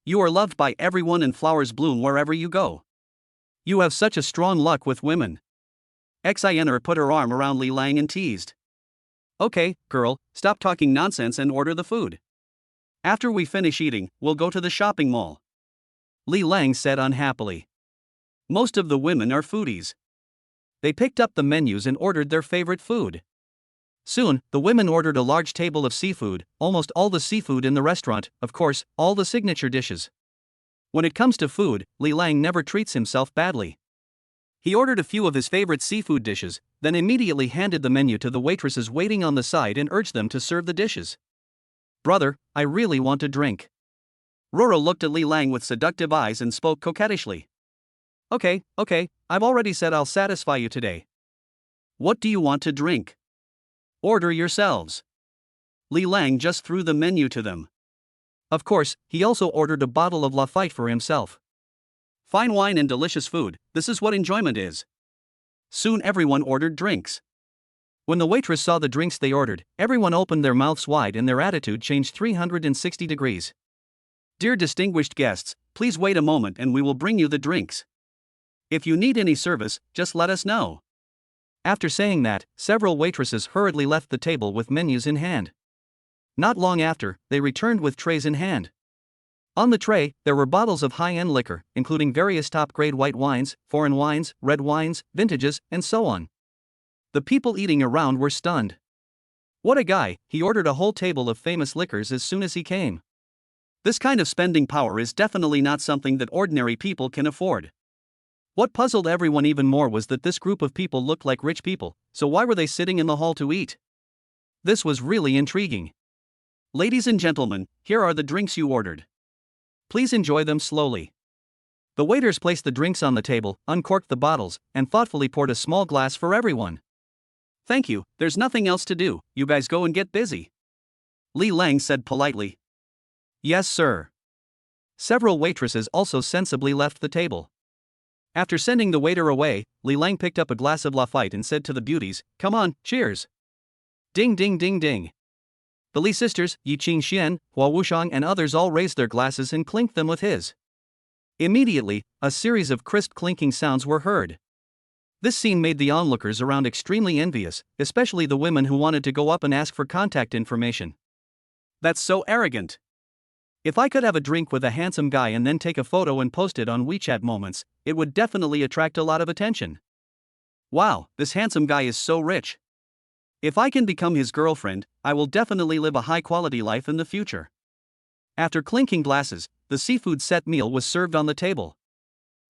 You are loved by everyone and flowers bloom wherever you go. You have such a strong luck with women. Xener put her arm around Li Lang and teased. Okay, girl, stop talking nonsense and order the food. After we finish eating, we'll go to the shopping mall. Li Lang said unhappily. Most of the women are foodies. They picked up the menus and ordered their favorite food. Soon, the women ordered a large table of seafood, almost all the seafood in the restaurant, of course, all the signature dishes. When it comes to food, Li Lang never treats himself badly. He ordered a few of his favorite seafood dishes, then immediately handed the menu to the waitresses waiting on the side and urged them to serve the dishes. Brother, I really want a drink. Roro looked at Li Lang with seductive eyes and spoke coquettishly. Okay, I've already said I'll satisfy you today. What do you want to drink? Order yourselves. Li Lang just threw the menu to them. Of course, he also ordered a bottle of Lafite for himself. Fine wine and delicious food, this is what enjoyment is. Soon everyone ordered drinks. When the waitress saw the drinks they ordered, everyone opened their mouths wide and their attitude changed 360 degrees. Dear distinguished guests, please wait a moment and we will bring you the drinks. If you need any service, just let us know. After saying that, several waitresses hurriedly left the table with menus in hand. Not long after, they returned with trays in hand. On the tray, there were bottles of high-end liquor, including various top-grade white wines, foreign wines, red wines, vintages, and so on. The people eating around were stunned. What a guy, he ordered a whole table of famous liquors as soon as he came. This kind of spending power is definitely not something that ordinary people can afford. What puzzled everyone even more was that this group of people looked like rich people, so why were they sitting in the hall to eat? This was really intriguing. Ladies and gentlemen, here are the drinks you ordered. Please enjoy them slowly. The waiters placed the drinks on the table, uncorked the bottles, and thoughtfully poured a small glass for everyone. Thank you, there's nothing else to do, you guys go and get busy. Li Lang said politely. Yes, sir. Several waitresses also sensibly left the table. After sending the waiter away, Li Lang picked up a glass of Lafite and said to the beauties, come on, cheers. Ding ding ding ding. The Li sisters, Yi Qingxian, Hua Wushang and others all raised their glasses and clinked them with his. Immediately, a series of crisp clinking sounds were heard. This scene made the onlookers around extremely envious, especially the women who wanted to go up and ask for contact information. That's so arrogant. If I could have a drink with a handsome guy and then take a photo and post it on WeChat Moments, it would definitely attract a lot of attention. Wow, this handsome guy is so rich. If I can become his girlfriend, I will definitely live a high-quality life in the future. After clinking glasses, the seafood set meal was served on the table.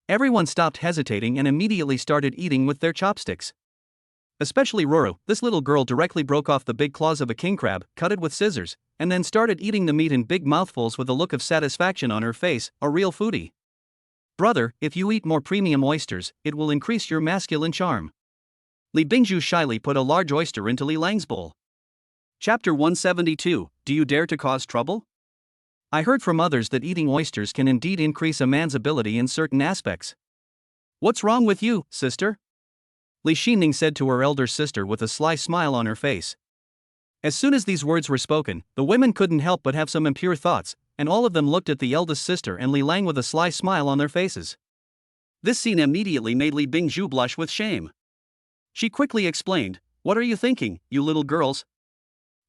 Everyone stopped hesitating and immediately started eating with their chopsticks. Especially Roro, this little girl directly broke off the big claws of a king crab, cut it with scissors, and then started eating the meat in big mouthfuls with a look of satisfaction on her face, a real foodie. Brother, if you eat more premium oysters, it will increase your masculine charm. Li Bingzhu shyly put a large oyster into Li Lang's bowl. Chapter 172, Do you dare to cause trouble? I heard from others that eating oysters can indeed increase a man's ability in certain aspects. What's wrong with you, sister? Li Xining said to her elder sister with a sly smile on her face. As soon as these words were spoken, the women couldn't help but have some impure thoughts, and all of them looked at the eldest sister and Li Lang with a sly smile on their faces. This scene immediately made Li Bingzhu blush with shame. She quickly explained, what are you thinking, you little girls?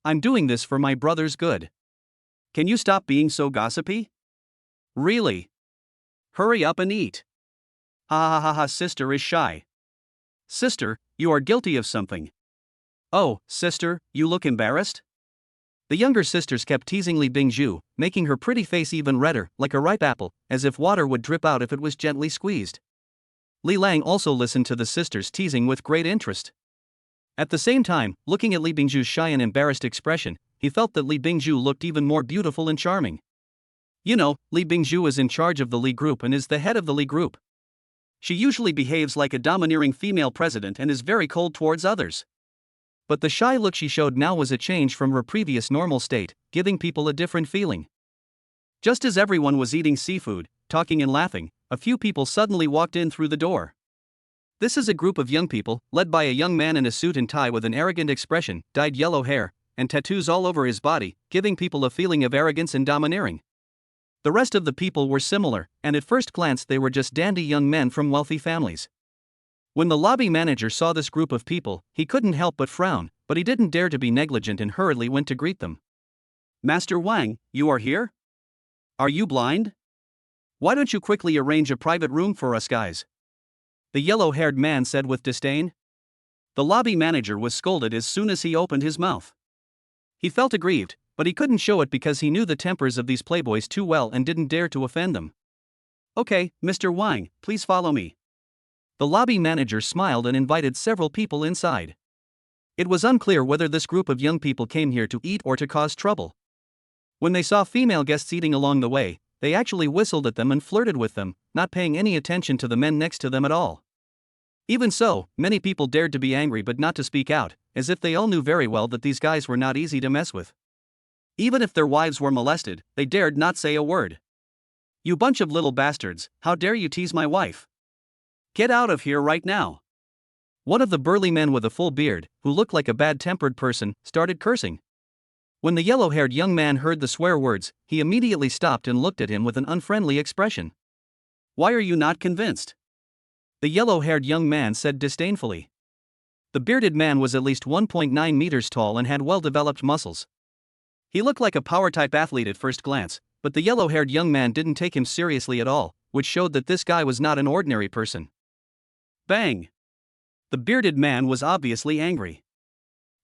I'm doing this for my brother's good. Can you stop being so gossipy? Really? Hurry up and eat. Ha ha ha ha, sister is shy. Sister, you are guilty of something. Oh, sister, you look embarrassed? The younger sisters kept teasing Li Bingzhu, making her pretty face even redder, like a ripe apple, as if water would drip out if it was gently squeezed. Li Lang also listened to the sisters' teasing with great interest. At the same time, looking at Li Bingzhu's shy and embarrassed expression, he felt that Li Bingzhu looked even more beautiful and charming. You know, Li Bingzhu is in charge of the Li group and is the head of the Li group. She usually behaves like a domineering female president and is very cold towards others. But the shy look she showed now was a change from her previous normal state, giving people a different feeling. Just as everyone was eating seafood, talking and laughing, a few people suddenly walked in through the door. This is a group of young people, led by a young man in a suit and tie with an arrogant expression, dyed yellow hair, and tattoos all over his body, giving people a feeling of arrogance and domineering. The rest of the people were similar, and at first glance they were just dandy young men from wealthy families. When the lobby manager saw this group of people, he couldn't help but frown, but he didn't dare to be negligent and hurriedly went to greet them. Master Wang, you are here? Are you blind? Why don't you quickly arrange a private room for us guys? The yellow-haired man said with disdain. The lobby manager was scolded as soon as he opened his mouth. He felt aggrieved, but he couldn't show it because he knew the tempers of these playboys too well and didn't dare to offend them. Okay, Mr. Wang, please follow me. The lobby manager smiled and invited several people inside. It was unclear whether this group of young people came here to eat or to cause trouble. When they saw female guests eating along the way, they actually whistled at them and flirted with them, not paying any attention to the men next to them at all. Even so, many people dared to be angry but not to speak out, as if they all knew very well that these guys were not easy to mess with. Even if their wives were molested, they dared not say a word. You bunch of little bastards, how dare you tease my wife? Get out of here right now. One of the burly men with a full beard, who looked like a bad-tempered person, started cursing. When the yellow-haired young man heard the swear words, he immediately stopped and looked at him with an unfriendly expression. Why are you not convinced? The yellow-haired young man said disdainfully. The bearded man was at least 1.9 meters tall and had well-developed muscles. He looked like a power-type athlete at first glance, but the yellow-haired young man didn't take him seriously at all, which showed that this guy was not an ordinary person. Bang! The bearded man was obviously angry.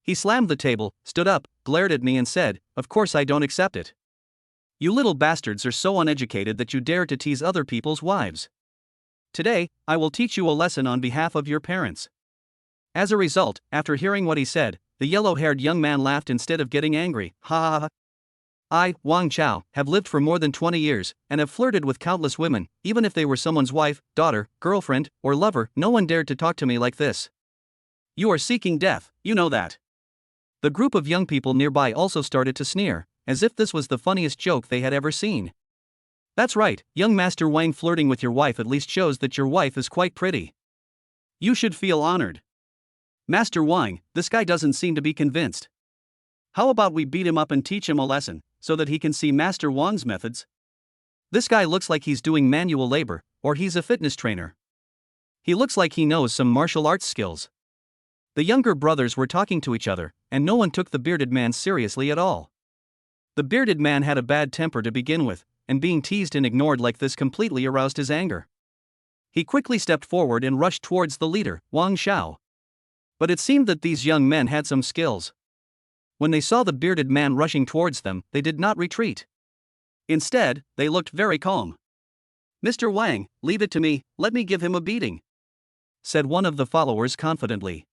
He slammed the table, stood up, glared at me and said, "Of course I don't accept it. You little bastards are so uneducated that you dare to tease other people's wives. Today, I will teach you a lesson on behalf of your parents." As a result, after hearing what he said, the yellow-haired young man laughed instead of getting angry. Ha ha ha. I, Wang Chao, have lived for more than 20 years, and have flirted with countless women, even if they were someone's wife, daughter, girlfriend, or lover. No one dared to talk to me like this. You are seeking death, you know that. The group of young people nearby also started to sneer, as if this was the funniest joke they had ever seen. That's right, young Master Wang, flirting with your wife at least shows that your wife is quite pretty. You should feel honored. Master Wang, this guy doesn't seem to be convinced. How about we beat him up and teach him a lesson, so that he can see Master Wang's methods? This guy looks like he's doing manual labor, or he's a fitness trainer. He looks like he knows some martial arts skills. The younger brothers were talking to each other, and no one took the bearded man seriously at all. The bearded man had a bad temper to begin with, and being teased and ignored like this completely aroused his anger. He quickly stepped forward and rushed towards the leader, Wang Xiao. But it seemed that these young men had some skills. When they saw the bearded man rushing towards them, they did not retreat. Instead, they looked very calm. "Mr. Wang, leave it to me, let me give him a beating," said one of the followers confidently.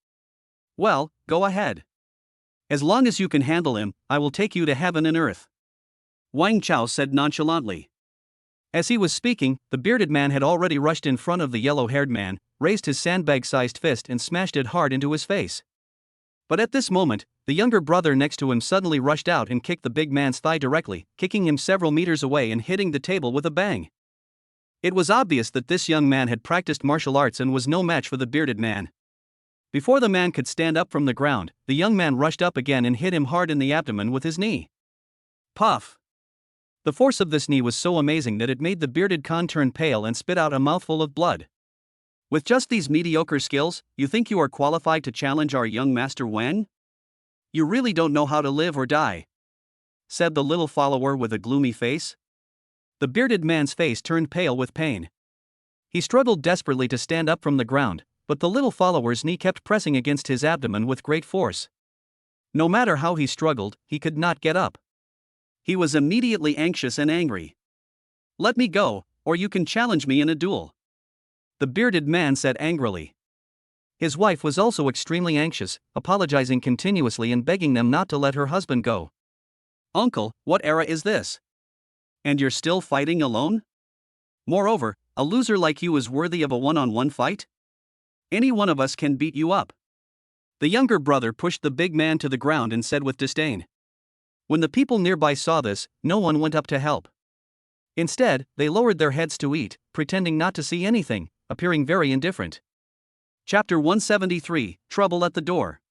"Well, go ahead. As long as you can handle him, I will take you to heaven and earth," Wang Chao said nonchalantly. As he was speaking, the bearded man had already rushed in front of the yellow-haired man, raised his sandbag-sized fist and smashed it hard into his face. But at this moment, the younger brother next to him suddenly rushed out and kicked the big man's thigh directly, kicking him several meters away and hitting the table with a bang. It was obvious that this young man had practiced martial arts and was no match for the bearded man. Before the man could stand up from the ground, the young man rushed up again and hit him hard in the abdomen with his knee. Puff! The force of this knee was so amazing that it made the bearded Khan turn pale and spit out a mouthful of blood. With just these mediocre skills, you think you are qualified to challenge our young Master Wang? You really don't know how to live or die, said the little follower with a gloomy face. The bearded man's face turned pale with pain. He struggled desperately to stand up from the ground, but the little follower's knee kept pressing against his abdomen with great force. No matter how he struggled, he could not get up. He was immediately anxious and angry. "Let me go, or you can challenge me in a duel," the bearded man said angrily. His wife was also extremely anxious, apologizing continuously and begging them not to let her husband go. "Uncle, what era is this? And you're still fighting alone? Moreover, a loser like you is worthy of a one-on-one fight? Any one of us can beat you up." The younger brother pushed the big man to the ground and said with disdain. When the people nearby saw this, no one went up to help. Instead, they lowered their heads to eat, pretending not to see anything, appearing very indifferent. Chapter 173, Trouble at the Door.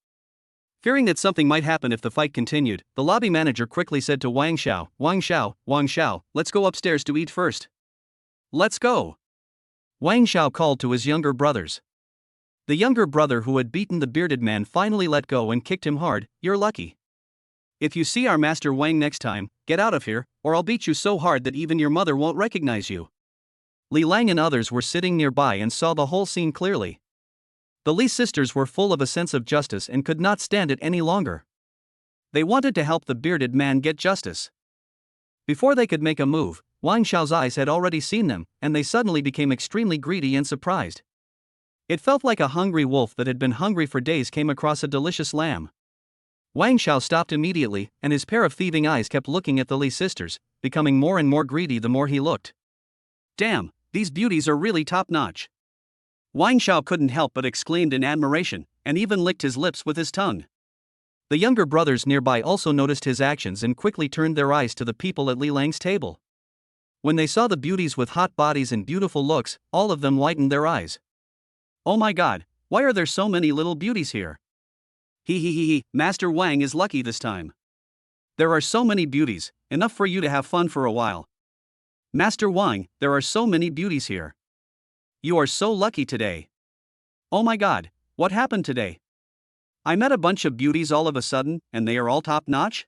Fearing that something might happen if the fight continued, the lobby manager quickly said to Wang Xiao, "Wang Xiao, let's go upstairs to eat first." "Let's go," Wang Xiao called to his younger brothers. The younger brother who had beaten the bearded man finally let go and kicked him hard. "You're lucky. If you see our Master Wang next time, get out of here, or I'll beat you so hard that even your mother won't recognize you." Li Lang and others were sitting nearby and saw the whole scene clearly. The Li sisters were full of a sense of justice and could not stand it any longer. They wanted to help the bearded man get justice. Before they could make a move, Wang Xiao's eyes had already seen them, and they suddenly became extremely greedy and surprised. It felt like a hungry wolf that had been hungry for days came across a delicious lamb. Wang Xiao stopped immediately, and his pair of thieving eyes kept looking at the Li sisters, becoming more and more greedy the more he looked. "Damn, these beauties are really top-notch." Wang Xiao couldn't help but exclaimed in admiration, and even licked his lips with his tongue. The younger brothers nearby also noticed his actions and quickly turned their eyes to the people at Li Lang's table. When they saw the beauties with hot bodies and beautiful looks, all of them widened their eyes. Oh my god, why are there so many little beauties here? He, Master Wang is lucky this time. There are so many beauties, enough for you to have fun for a while. Master Wang, there are so many beauties here. You are so lucky today. Oh my god, what happened today? I met a bunch of beauties all of a sudden, and they are all top-notch?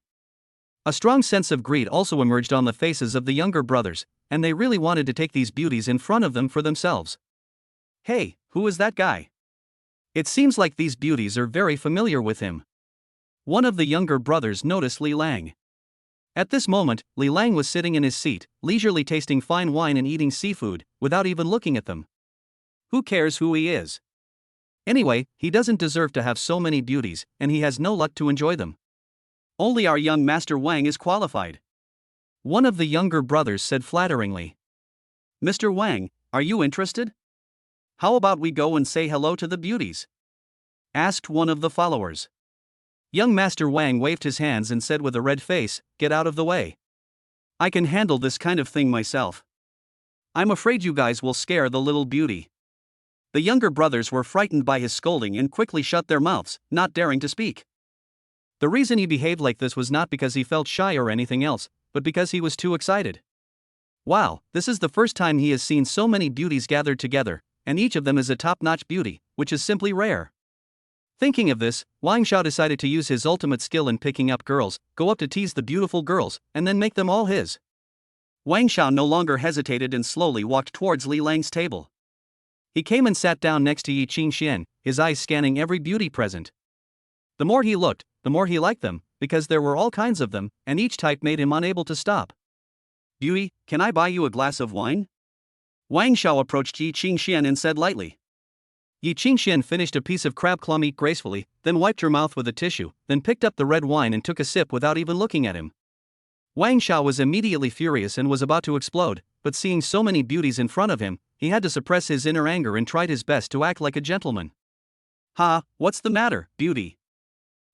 A strong sense of greed also emerged on the faces of the younger brothers, and they really wanted to take these beauties in front of them for themselves. Hey, who is that guy? It seems like these beauties are very familiar with him. One of the younger brothers noticed Li Lang. At this moment, Li Lang was sitting in his seat, leisurely tasting fine wine and eating seafood, without even looking at them. Who cares who he is? Anyway, he doesn't deserve to have so many beauties, and he has no luck to enjoy them. Only our young Master Wang is qualified. One of the younger brothers said flatteringly. Mr. Wang, are you interested? How about we go and say hello to the beauties? Asked one of the followers. Young Master Wang waved his hands and said with a red face, get out of the way. I can handle this kind of thing myself. I'm afraid you guys will scare the little beauty. The younger brothers were frightened by his scolding and quickly shut their mouths, not daring to speak. The reason he behaved like this was not because he felt shy or anything else, but because he was too excited. Wow, this is the first time he has seen so many beauties gathered together, and each of them is a top-notch beauty, which is simply rare. Thinking of this, Wang Xiao decided to use his ultimate skill in picking up girls, go up to tease the beautiful girls, and then make them all his. Wang Xiao no longer hesitated and slowly walked towards Li Lang's table. He came and sat down next to Yi Qingxian, his eyes scanning every beauty present. The more he looked, the more he liked them, because there were all kinds of them, and each type made him unable to stop. Beauty, can I buy you a glass of wine? Wang Xiao approached Yi Qingxian and said lightly. Yi Qingxian finished a piece of crab claw meat gracefully, then wiped her mouth with a tissue, then picked up the red wine and took a sip without even looking at him. Wang Xiao was immediately furious and was about to explode, but seeing so many beauties in front of him, he had to suppress his inner anger and tried his best to act like a gentleman. Ha, what's the matter, beauty?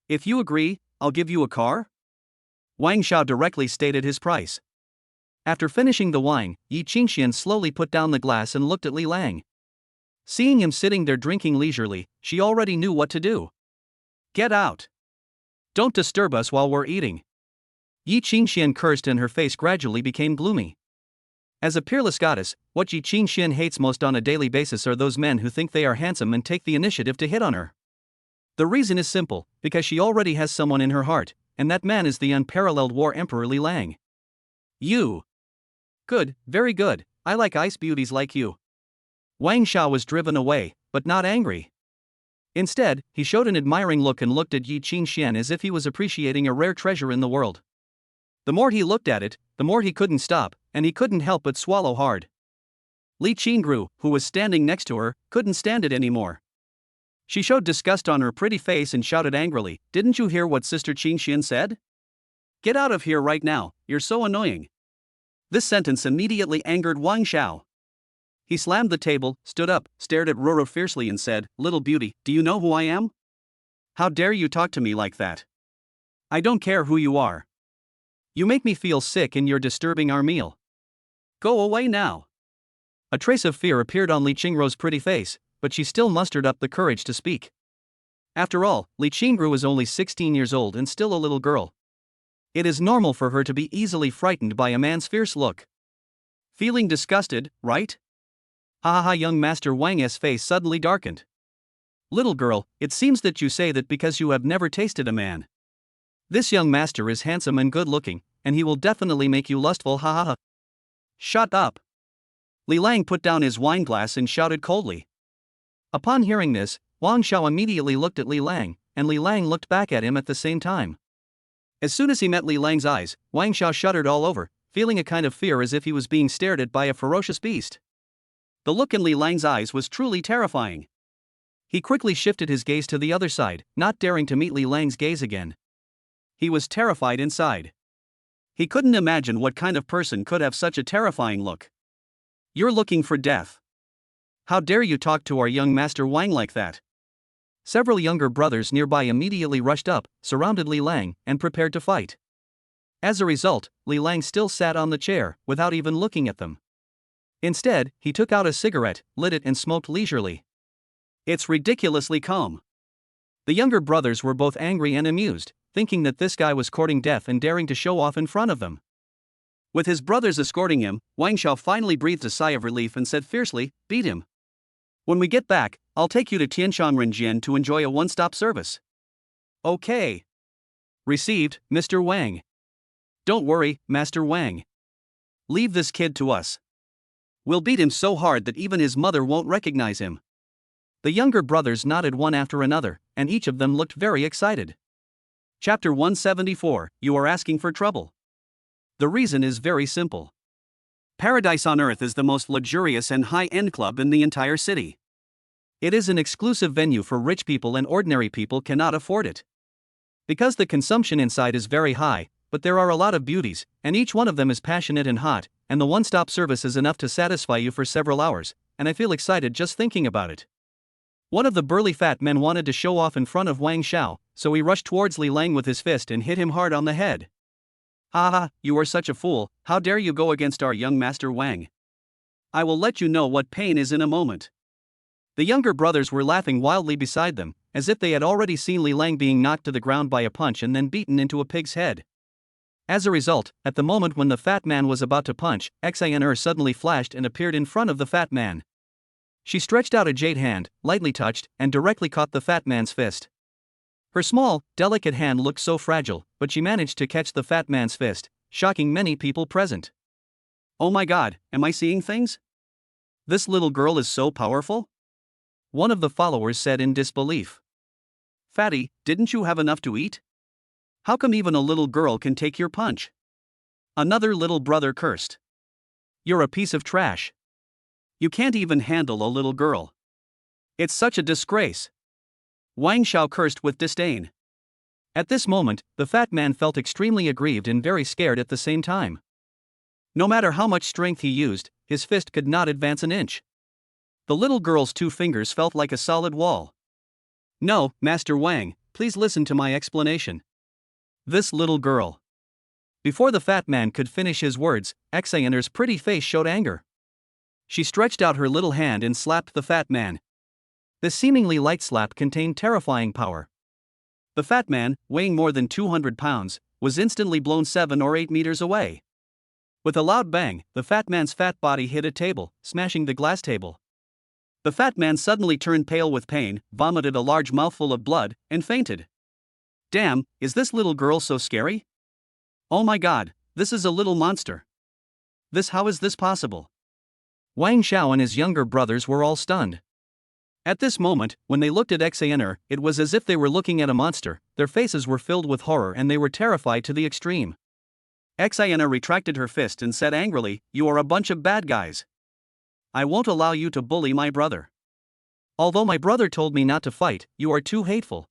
If you agree, I'll give you a car? Wang Xiao directly stated his price. After finishing the wine, Yi Qingxian slowly put down the glass and looked at Li Lang. Seeing him sitting there drinking leisurely, she already knew what to do. Get out! Don't disturb us while we're eating. Yi Qingxian cursed and her face gradually became gloomy. As a peerless goddess, what Yi Qingxian hates most on a daily basis are those men who think they are handsome and take the initiative to hit on her. The reason is simple, because she already has someone in her heart, and that man is the unparalleled War Emperor Li Lang. You! Good, very good, I like ice beauties like you. Wang Xiao was driven away, but not angry. Instead, he showed an admiring look and looked at Yi Qingxian as if he was appreciating a rare treasure in the world. The more he looked at it, the more he couldn't stop, and he couldn't help but swallow hard. Li Qingru, who was standing next to her, couldn't stand it anymore. She showed disgust on her pretty face and shouted angrily, "Didn't you hear what Sister Qingxian said? Get out of here right now, you're so annoying." This sentence immediately angered Wang Xiao. He slammed the table, stood up, stared at Roro fiercely and said, "Little beauty, do you know who I am? How dare you talk to me like that? I don't care who you are. You make me feel sick and you're disturbing our meal. Go away now." A trace of fear appeared on Li Qingru's pretty face, but she still mustered up the courage to speak. After all, Li Qingru is only 16 years old and still a little girl. It is normal for her to be easily frightened by a man's fierce look. Feeling disgusted, right? Ha ha ha! Young Master Wang's face suddenly darkened. Little girl, it seems that you say that because you have never tasted a man. This young master is handsome and good looking, and he will definitely make you lustful, ha ha ha. Shut up! Li Lang put down his wine glass and shouted coldly. Upon hearing this, Wang Xiao immediately looked at Li Lang, and Li Lang looked back at him at the same time. As soon as he met Li Lang's eyes, Wang Xiao shuddered all over, feeling a kind of fear as if he was being stared at by a ferocious beast. The look in Li Lang's eyes was truly terrifying. He quickly shifted his gaze to the other side, not daring to meet Li Lang's gaze again. He was terrified inside. He couldn't imagine what kind of person could have such a terrifying look. You're looking for death. How dare you talk to our young Master Wang like that? Several younger brothers nearby immediately rushed up, surrounded Li Lang, and prepared to fight. As a result, Li Lang still sat on the chair, without even looking at them. Instead, he took out a cigarette, lit it and smoked leisurely. It's ridiculously calm. The younger brothers were both angry and amused, thinking that this guy was courting death and daring to show off in front of them. With his brothers escorting him, Wang Xiao finally breathed a sigh of relief and said fiercely, "Beat him. When we get back, I'll take you to Tianshan Renjian to enjoy a one-stop service." "Okay. Received, Mr. Wang." "Don't worry, Master Wang. Leave this kid to us. We'll beat him so hard that even his mother won't recognize him." The younger brothers nodded one after another, and each of them looked very excited. Chapter 174, You Are Asking for Trouble. The reason is very simple. Paradise on Earth is the most luxurious and high-end club in the entire city. It is an exclusive venue for rich people and ordinary people cannot afford it. Because the consumption inside is very high, but there are a lot of beauties, and each one of them is passionate and hot, and the one-stop service is enough to satisfy you for several hours, and I feel excited just thinking about it. One of the burly fat men wanted to show off in front of Wang Xiao, so he rushed towards Li Lang with his fist and hit him hard on the head. "Haha, you are such a fool, how dare you go against our young master Wang? I will let you know what pain is in a moment." The younger brothers were laughing wildly beside them, as if they had already seen Li Lang being knocked to the ground by a punch and then beaten into a pig's head. As a result, at the moment when the fat man was about to punch, Xener suddenly flashed and appeared in front of the fat man. She stretched out a jade hand, lightly touched, and directly caught the fat man's fist. Her small, delicate hand looked so fragile, but she managed to catch the fat man's fist, shocking many people present. "Oh my god, am I seeing things? This little girl is so powerful?" One of the followers said in disbelief. "Fatty, didn't you have enough to eat? How come even a little girl can take your punch?" Another little brother cursed. "You're a piece of trash. You can't even handle a little girl. It's such a disgrace." Wang Xiao cursed with disdain. At this moment, the fat man felt extremely aggrieved and very scared at the same time. No matter how much strength he used, his fist could not advance an inch. The little girl's 2 fingers felt like a solid wall. "No, Master Wang, please listen to my explanation. This little girl." Before the fat man could finish his words, Xener's pretty face showed anger. She stretched out her little hand and slapped the fat man. The seemingly light slap contained terrifying power. The fat man, weighing more than 200 pounds, was instantly blown 7 or 8 meters away. With a loud bang, the fat man's fat body hit a table, smashing the glass table. The fat man suddenly turned pale with pain, vomited a large mouthful of blood, and fainted. "Damn, is this little girl so scary? Oh my god, this is a little monster. How is this possible?" Wang Xiao and his younger brothers were all stunned. At this moment, when they looked at Xener, it was as if they were looking at a monster. Their faces were filled with horror and they were terrified to the extreme. Xener retracted her fist and said angrily, "You are a bunch of bad guys. I won't allow you to bully my brother. Although my brother told me not to fight, you are too hateful.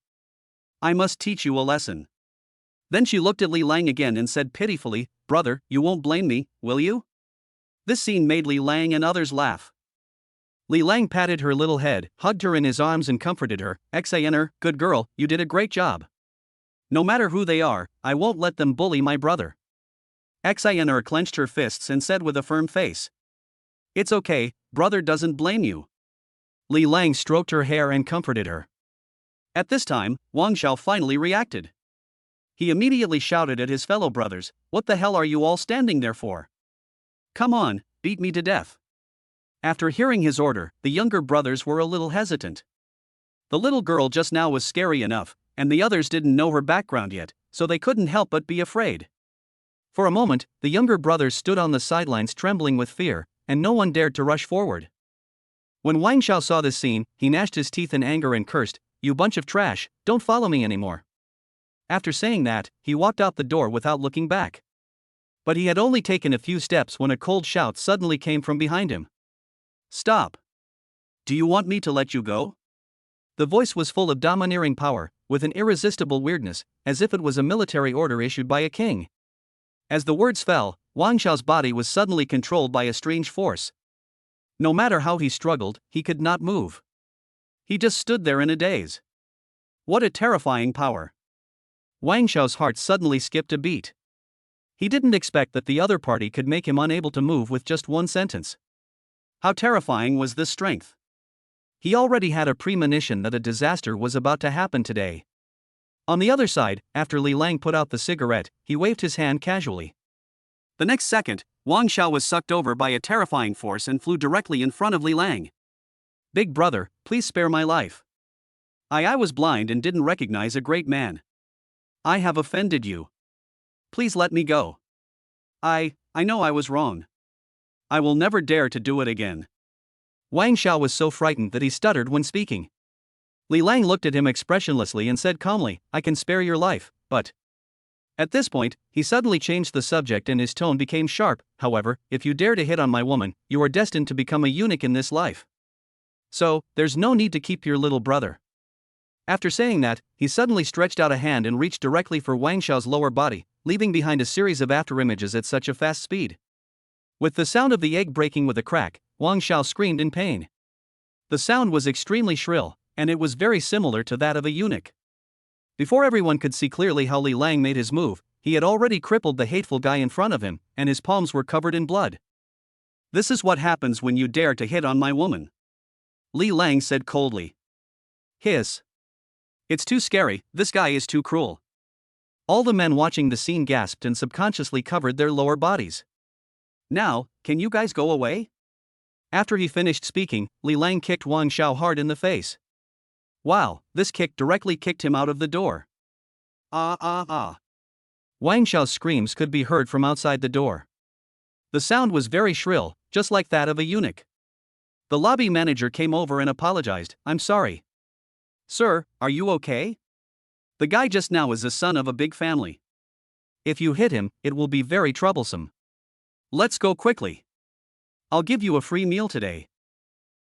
I must teach you a lesson." Then she looked at Li Lang again and said pitifully, "Brother, you won't blame me, will you?" This scene made Li Lang and others laugh. Li Lang patted her little head, hugged her in his arms and comforted her. "Xener, good girl, you did a great job. No matter who they are, I won't let them bully my brother." Xener clenched her fists and said with a firm face, "It's okay, brother doesn't blame you." Li Lang stroked her hair and comforted her. At this time, Wang Xiao finally reacted. He immediately shouted at his fellow brothers, "What the hell are you all standing there for? Come on, beat me to death." After hearing his order, the younger brothers were a little hesitant. The little girl just now was scary enough, and the others didn't know her background yet, so they couldn't help but be afraid. For a moment, the younger brothers stood on the sidelines trembling with fear, and no one dared to rush forward. When Wang Xiao saw this scene, he gnashed his teeth in anger and cursed, "You bunch of trash, don't follow me anymore." After saying that, he walked out the door without looking back. But he had only taken a few steps when a cold shout suddenly came from behind him. "Stop! Do you want me to let you go?" The voice was full of domineering power, with an irresistible weirdness, as if it was a military order issued by a king. As the words fell, Wang Xiao's body was suddenly controlled by a strange force. No matter how he struggled, he could not move. He just stood there in a daze. What a terrifying power! Wang Xiao's heart suddenly skipped a beat. He didn't expect that the other party could make him unable to move with just one sentence. How terrifying was this strength? He already had a premonition that a disaster was about to happen today. On the other side, after Li Lang put out the cigarette, he waved his hand casually. The next second, Wang Xiao was sucked over by a terrifying force and flew directly in front of Li Lang. Big brother, please spare my life. I was blind and didn't recognize a great man. I have offended you. Please let me go. I know I was wrong. I will never dare to do it again. Wang Xiao was so frightened that he stuttered when speaking. Li Lang looked at him expressionlessly and said calmly, I can spare your life, but... At this point, he suddenly changed the subject and his tone became sharp. However, if you dare to hit on my woman, you are destined to become a eunuch in this life. So, there's no need to keep your little brother. After saying that, he suddenly stretched out a hand and reached directly for Wang Xiao's lower body, leaving behind a series of afterimages at such a fast speed. With the sound of the egg breaking with a crack, Wang Xiao screamed in pain. The sound was extremely shrill, and it was very similar to that of a eunuch. Before everyone could see clearly how Li Lang made his move, he had already crippled the hateful guy in front of him, and his palms were covered in blood. This is what happens when you dare to hit on my woman. Li Lang said coldly. Hiss. It's too scary, this guy is too cruel. All the men watching the scene gasped and subconsciously covered their lower bodies. Now, can you guys go away? After he finished speaking, Li Lang kicked Wang Xiao hard in the face. Wow, this kick directly kicked him out of the door. Wang Xiao's screams could be heard from outside the door. The sound was very shrill, just like that of a eunuch. The lobby manager came over and apologized, I'm sorry. Sir, are you okay? The guy just now is the son of a big family. If you hit him, it will be very troublesome. Let's go quickly. I'll give you a free meal today.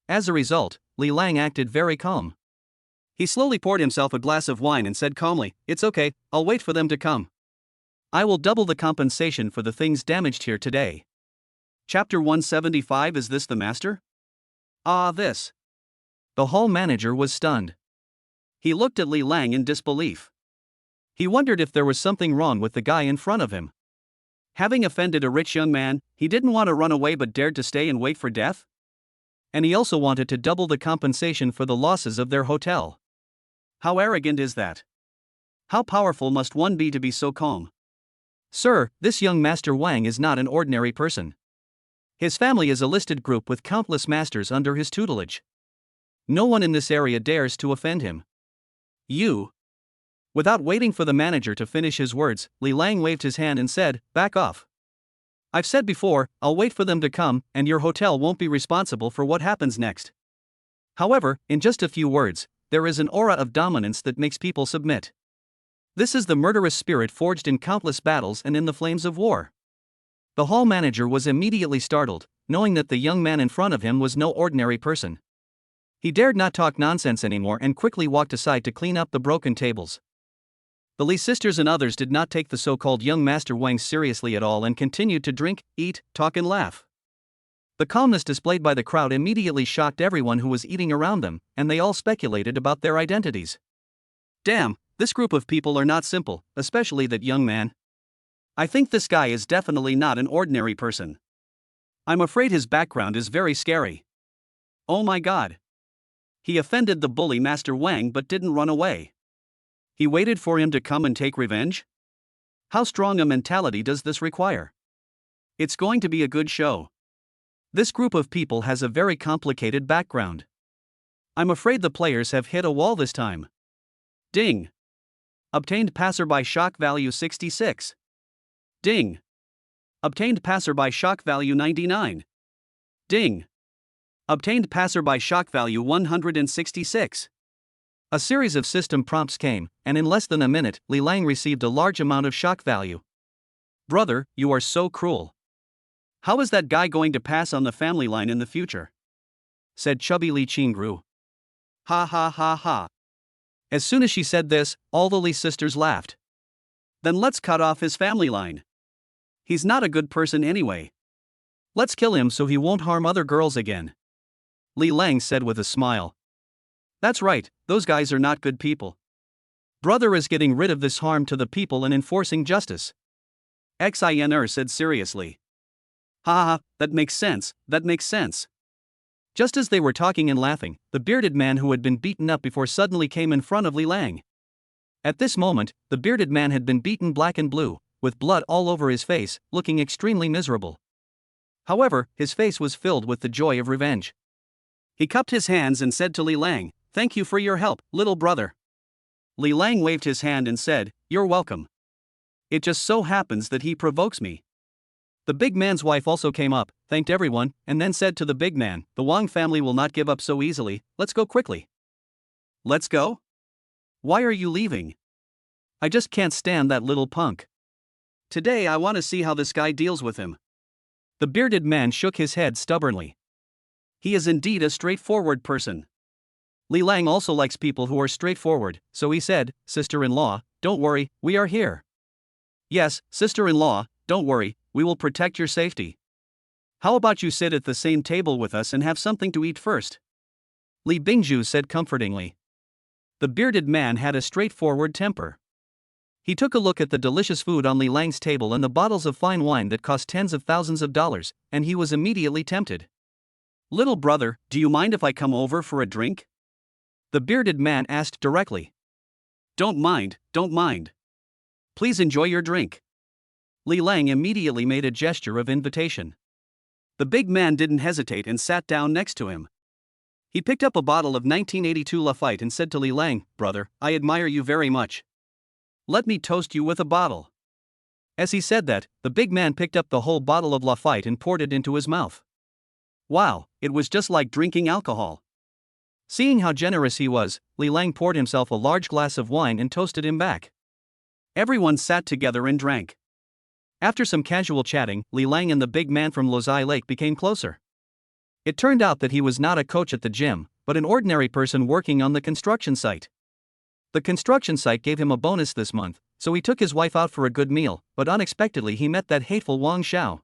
As a result, Li Lang acted very calm. He slowly poured himself a glass of wine and said calmly, It's okay, I'll wait for them to come. I will double the compensation for the things damaged here today. Chapter 175 Is this the master? This. The hall manager was stunned. He looked at Li Lang in disbelief. He wondered if there was something wrong with the guy in front of him. Having offended a rich young man, he didn't want to run away but dared to stay and wait for death? And he also wanted to double the compensation for the losses of their hotel. How arrogant is that? How powerful must one be to be so calm? Sir, this young Master Wang is not an ordinary person. His family is a listed group with countless masters under his tutelage. No one in this area dares to offend him. You. Without waiting for the manager to finish his words, Li Lang waved his hand and said, Back off. I've said before, I'll wait for them to come, and your hotel won't be responsible for what happens next. However, in just a few words, there is an aura of dominance that makes people submit. This is the murderous spirit forged in countless battles and in the flames of war. The hall manager was immediately startled, knowing that the young man in front of him was no ordinary person. He dared not talk nonsense anymore and quickly walked aside to clean up the broken tables. The Li sisters and others did not take the so-called young Master Wang seriously at all and continued to drink, eat, talk and laugh. The calmness displayed by the crowd immediately shocked everyone who was eating around them, and they all speculated about their identities. Damn, this group of people are not simple, especially that young man. I think this guy is definitely not an ordinary person. I'm afraid his background is very scary. Oh my god. He offended the bully Master Wang but didn't run away. He waited for him to come and take revenge? How strong a mentality does this require? It's going to be a good show. This group of people has a very complicated background. I'm afraid the players have hit a wall this time. Ding. Obtained passerby shock value 66. Ding. Obtained passerby shock value 99. Ding. Obtained passerby shock value 166. A series of system prompts came, and in less than a minute, Li Lang received a large amount of shock value. Brother, you are so cruel. How is that guy going to pass on the family line in the future? Said chubby Li Qingru. Ha ha ha ha. As soon as she said this, all the Li sisters laughed. Then let's cut off his family line. He's not a good person anyway. Let's kill him so he won't harm other girls again. Li Lang said with a smile. That's right, those guys are not good people. Brother is getting rid of this harm to the people and enforcing justice. Xener said seriously. Ha ha, that makes sense, that makes sense. Just as they were talking and laughing, the bearded man who had been beaten up before suddenly came in front of Li Lang. At this moment, the bearded man had been beaten black and blue, with blood all over his face, looking extremely miserable. However, his face was filled with the joy of revenge. He cupped his hands and said to Li Lang, "Thank you for your help, little brother." Li Lang waved his hand and said, "You're welcome. It just so happens that he provokes me." The big man's wife also came up, thanked everyone, and then said to the big man, "The Wang family will not give up so easily, let's go quickly." "Let's go? Why are you leaving? I just can't stand that little punk. Today I want to see how this guy deals with him." The bearded man shook his head stubbornly. He is indeed a straightforward person. Li Lang also likes people who are straightforward, so he said, "Sister-in-law, don't worry, we are here." "Yes, sister-in-law, don't worry, we will protect your safety. How about you sit at the same table with us and have something to eat first?" Li Bingju said comfortingly. The bearded man had a straightforward temper. He took a look at the delicious food on Li Lang's table and the bottles of fine wine that cost tens of thousands of dollars, and he was immediately tempted. "Little brother, do you mind if I come over for a drink?" The bearded man asked directly. Don't mind, don't mind. Please enjoy your drink." Li Lang immediately made a gesture of invitation. The big man didn't hesitate and sat down next to him. He picked up a bottle of 1982 Lafite and said to Li Lang, "Brother, I admire you very much. Let me toast you with a bottle." As he said that, the big man picked up the whole bottle of Lafite and poured it into his mouth. Wow, it was just like drinking alcohol. Seeing how generous he was, Li Lang poured himself a large glass of wine and toasted him back. Everyone sat together and drank. After some casual chatting, Li Lang and the big man from Lozai Lake became closer. It turned out that he was not a coach at the gym, but an ordinary person working on the construction site. The construction site gave him a bonus this month, so he took his wife out for a good meal, but unexpectedly he met that hateful Wang Xiao.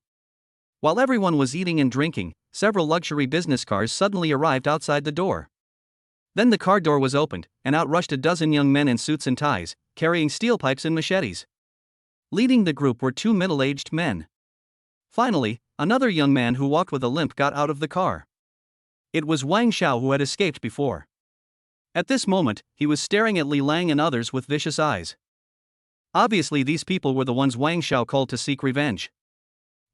While everyone was eating and drinking, several luxury business cars suddenly arrived outside the door. Then the car door was opened, and out rushed a dozen young men in suits and ties, carrying steel pipes and machetes. Leading the group were two middle-aged men. Finally, another young man who walked with a limp got out of the car. It was Wang Xiao who had escaped before. At this moment, he was staring at Li Lang and others with vicious eyes. Obviously these people were the ones Wang Xiao called to seek revenge.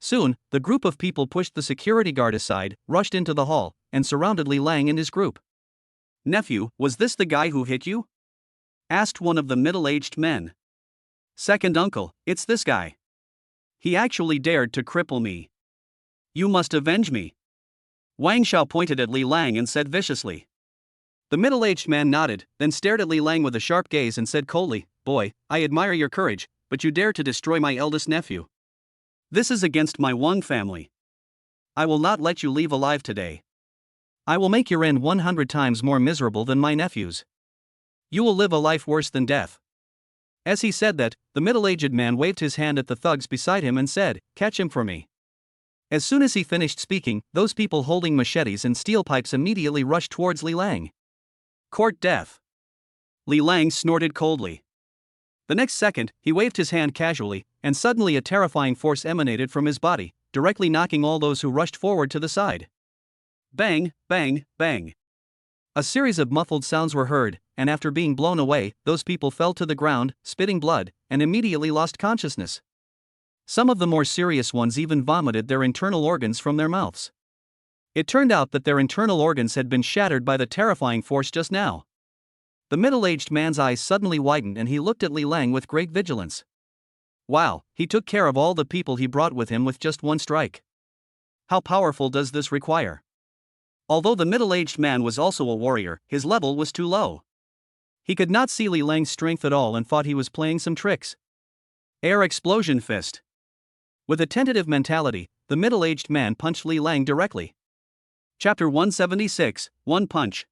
Soon, the group of people pushed the security guard aside, rushed into the hall, and surrounded Li Lang and his group. "Nephew, was this the guy who hit you?" asked one of the middle-aged men. "Second uncle, it's this guy. He actually dared to cripple me. You must avenge me." Wang Xiao pointed at Li Lang and said viciously. The middle-aged man nodded, then stared at Li Lang with a sharp gaze and said coldly, "Boy, I admire your courage, but you dare to destroy my eldest nephew. This is against my Wang family. I will not let you leave alive today. I will make your end 100 times more miserable than my nephew's. You will live a life worse than death." As he said that, the middle-aged man waved his hand at the thugs beside him and said, "Catch him for me." As soon as he finished speaking, those people holding machetes and steel pipes immediately rushed towards Li Lang. Court death. Li Lang snorted coldly. The next second, he waved his hand casually, and suddenly a terrifying force emanated from his body, directly knocking all those who rushed forward to the side. Bang, bang, bang. A series of muffled sounds were heard, and after being blown away, those people fell to the ground, spitting blood, and immediately lost consciousness. Some of the more serious ones even vomited their internal organs from their mouths. It turned out that their internal organs had been shattered by the terrifying force just now. The middle-aged man's eyes suddenly widened and he looked at Li Lang with great vigilance. Wow, he took care of all the people he brought with him with just one strike. How powerful does this require? Although the middle-aged man was also a warrior, his level was too low. He could not see Li Lang's strength at all and thought he was playing some tricks. Air explosion fist. With a tentative mentality, the middle-aged man punched Li Lang directly. Chapter 176, One Punch.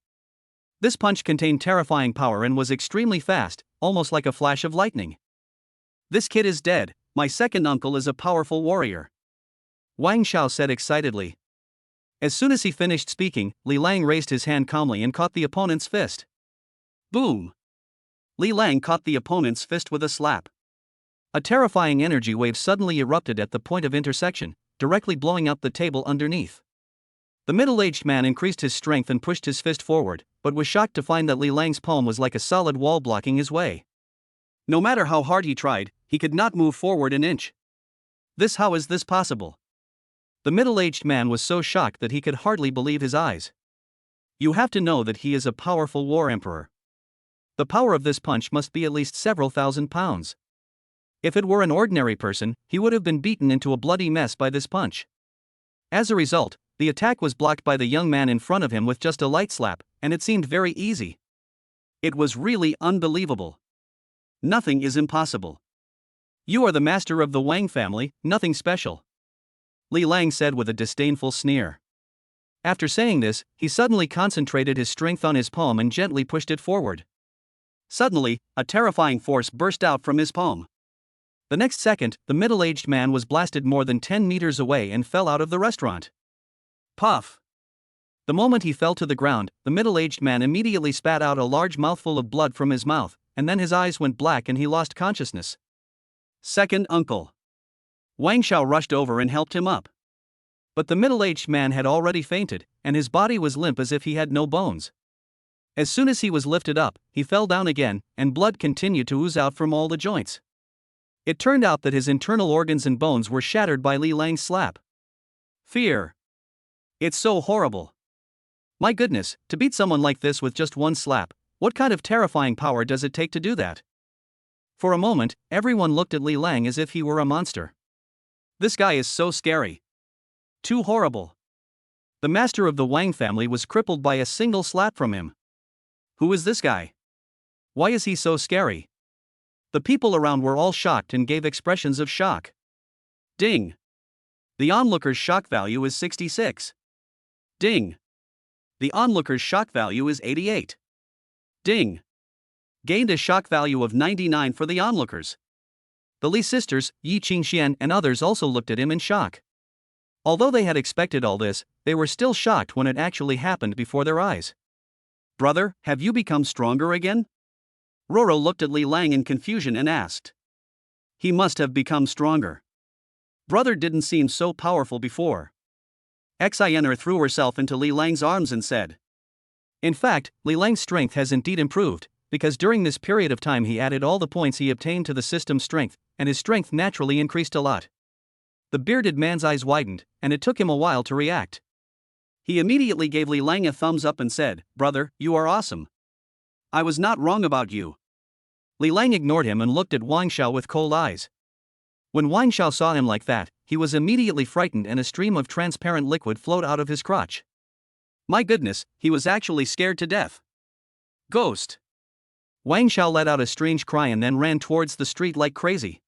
This punch contained terrifying power and was extremely fast, almost like a flash of lightning. "This kid is dead, my second uncle is a powerful warrior," Wang Xiao said excitedly. As soon as he finished speaking, Li Lang raised his hand calmly and caught the opponent's fist. Boom! Li Lang caught the opponent's fist with a slap. A terrifying energy wave suddenly erupted at the point of intersection, directly blowing up the table underneath. The middle-aged man increased his strength and pushed his fist forward, but was shocked to find that Li Lang's palm was like a solid wall blocking his way. No matter how hard he tried, he could not move forward an inch. How is this possible? The middle-aged man was so shocked that he could hardly believe his eyes. You have to know that he is a powerful war emperor. The power of this punch must be at least several thousand pounds. If it were an ordinary person, he would have been beaten into a bloody mess by this punch. As a result, the attack was blocked by the young man in front of him with just a light slap, and it seemed very easy. It was really unbelievable. Nothing is impossible. You are the master of the Wang family, nothing special. Li Lang said with a disdainful sneer. After saying this, he suddenly concentrated his strength on his palm and gently pushed it forward. Suddenly, a terrifying force burst out from his palm. The next second, the middle-aged man was blasted more than 10 meters away and fell out of the restaurant. Puff! The moment he fell to the ground, the middle-aged man immediately spat out a large mouthful of blood from his mouth, and then his eyes went black and he lost consciousness. Second uncle. Wang Xiao rushed over and helped him up. But the middle-aged man had already fainted, and his body was limp as if he had no bones. As soon as he was lifted up, he fell down again, and blood continued to ooze out from all the joints. It turned out that his internal organs and bones were shattered by Li Lang's slap. Fear. It's so horrible. My goodness, to beat someone like this with just one slap, what kind of terrifying power does it take to do that? For a moment, everyone looked at Li Lang as if he were a monster. This guy is so scary. Too horrible. The master of the Wang family was crippled by a single slap from him. Who is this guy? Why is he so scary? The people around were all shocked and gave expressions of shock. Ding. The onlooker's shock value is 66. Ding. The onlooker's shock value is 88. Ding. Gained a shock value of 99 for the onlookers. The Li sisters, Yi Qingxian and others also looked at him in shock. Although they had expected all this, they were still shocked when it actually happened before their eyes. Brother, have you become stronger again? Roro looked at Li Lang in confusion and asked. He must have become stronger. Brother didn't seem so powerful before. Xener threw herself into Li Lang's arms and said. In fact, Li Lang's strength has indeed improved, because during this period of time he added all the points he obtained to the system's strength, and his strength naturally increased a lot. The bearded man's eyes widened, and it took him a while to react. He immediately gave Li Lang a thumbs up and said, Brother, you are awesome. I was not wrong about you. Li Lang ignored him and looked at Wang Xiao with cold eyes. When Wang Xiao saw him like that, he was immediately frightened and a stream of transparent liquid flowed out of his crotch. My goodness, he was actually scared to death. Ghost. Wang Xiao let out a strange cry and then ran towards the street like crazy.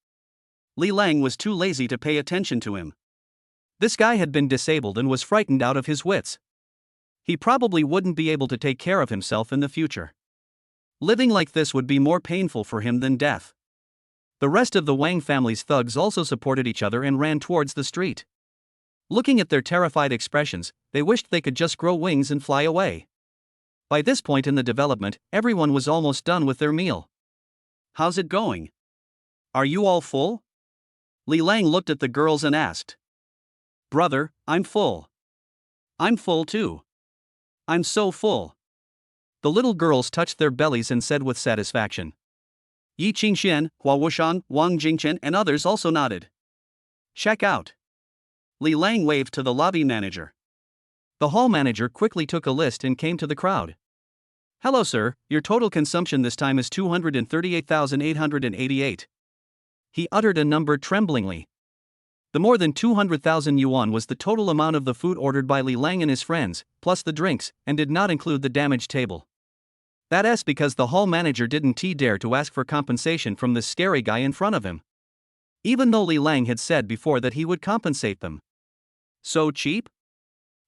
Li Lang was too lazy to pay attention to him. This guy had been disabled and was frightened out of his wits. He probably wouldn't be able to take care of himself in the future. Living like this would be more painful for him than death. The rest of the Wang family's thugs also supported each other and ran towards the street. Looking at their terrified expressions, they wished they could just grow wings and fly away. By this point in the development, everyone was almost done with their meal. How's it going? Are you all full? Li Lang looked at the girls and asked. Brother, I'm full. I'm full too. I'm so full. The little girls touched their bellies and said with satisfaction. Yi Qingxian, Hua Wushan, Wang Jingchen and others also nodded. Check out. Li Lang waved to the lobby manager. The hall manager quickly took a list and came to the crowd. Hello sir, your total consumption this time is 238,888. He uttered a number tremblingly. The more than 200,000 yuan was the total amount of the food ordered by Li Lang and his friends, plus the drinks, and did not include the damaged table. That's because the hall manager didn't dare to ask for compensation from this scary guy in front of him. Even though Li Lang had said before that he would compensate them. So cheap?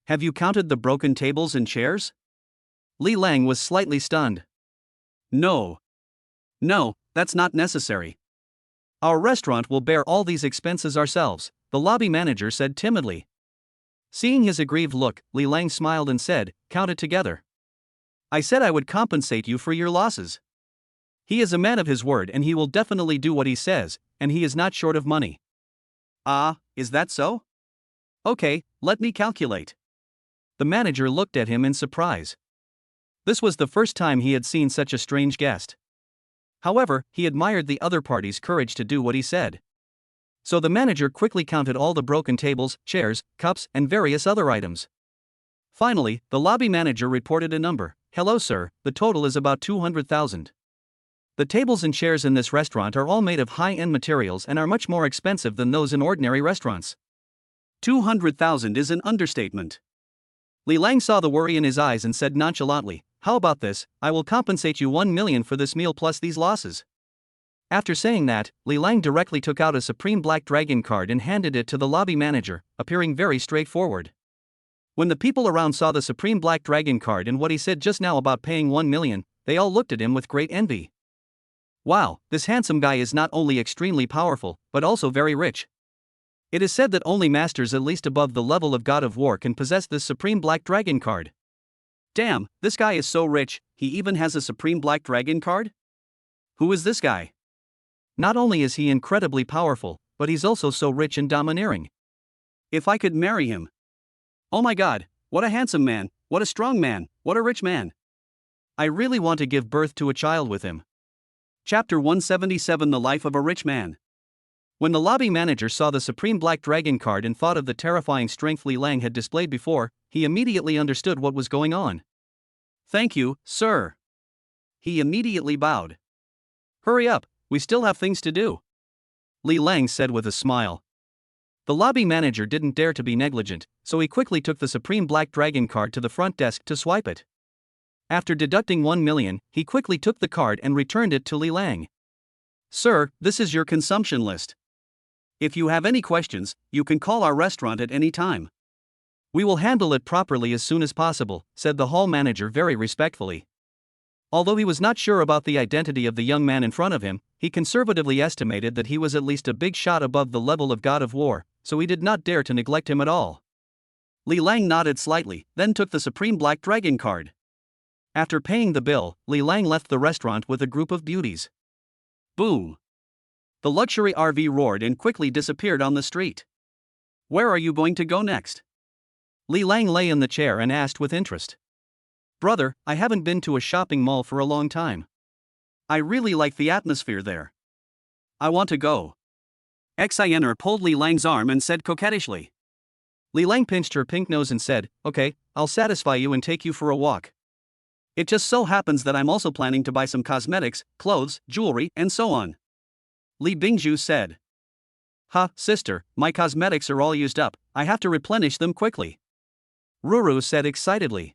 Have you counted the broken tables and chairs? Li Lang was slightly stunned. No. No, that's not necessary. Our restaurant will bear all these expenses ourselves, the lobby manager said timidly. Seeing his aggrieved look, Li Lang smiled and said, count it together. I said I would compensate you for your losses. He is a man of his word and he will definitely do what he says, and he is not short of money. Ah, is that so? Okay, let me calculate. The manager looked at him in surprise. This was the first time he had seen such a strange guest. However, he admired the other party's courage to do what he said. So the manager quickly counted all the broken tables, chairs, cups, and various other items. Finally, the lobby manager reported a number. Hello, sir, the total is about 200,000. The tables and chairs in this restaurant are all made of high-end materials and are much more expensive than those in ordinary restaurants. 200,000 is an understatement. Li Lang saw the worry in his eyes and said nonchalantly, how about this, I will compensate you 1 million for this meal plus these losses. After saying that, Li Lang directly took out a Supreme Black Dragon card and handed it to the lobby manager, appearing very straightforward. When the people around saw the Supreme Black Dragon card and what he said just now about paying 1 million, they all looked at him with great envy. Wow, this handsome guy is not only extremely powerful, but also very rich. It is said that only masters at least above the level of God of War can possess this Supreme Black Dragon card. Damn, this guy is so rich, he even has a Supreme Black Dragon card? Who is this guy? Not only is he incredibly powerful, but he's also so rich and domineering. If I could marry him. Oh my god, what a handsome man, what a strong man, what a rich man. I really want to give birth to a child with him. Chapter 177 The Life of a Rich Man. When the lobby manager saw the Supreme Black Dragon card and thought of the terrifying strength Li Lang had displayed before, he immediately understood what was going on. Thank you, sir. He immediately bowed. Hurry up, we still have things to do. Li Lang said with a smile. The lobby manager didn't dare to be negligent, so he quickly took the Supreme Black Dragon card to the front desk to swipe it. After deducting 1 million, he quickly took the card and returned it to Li Lang. Sir, this is your consumption list. If you have any questions, you can call our restaurant at any time. We will handle it properly as soon as possible, said the hall manager very respectfully. Although he was not sure about the identity of the young man in front of him, he conservatively estimated that he was at least a big shot above the level of God of War, so he did not dare to neglect him at all. Li Lang nodded slightly, then took the Supreme Black Dragon card. After paying the bill, Li Lang left the restaurant with a group of beauties. Boom! The luxury RV roared and quickly disappeared on the street. Where are you going to go next? Li Lang lay in the chair and asked with interest. Brother, I haven't been to a shopping mall for a long time. I really like the atmosphere there. I want to go. Xener pulled Li Lang's arm and said coquettishly. Li Lang pinched her pink nose and said, okay, I'll satisfy you and take you for a walk. It just so happens that I'm also planning to buy some cosmetics, clothes, jewelry, and so on. Li Bingju said. Ha, sister, my cosmetics are all used up, I have to replenish them quickly. Ruru said excitedly.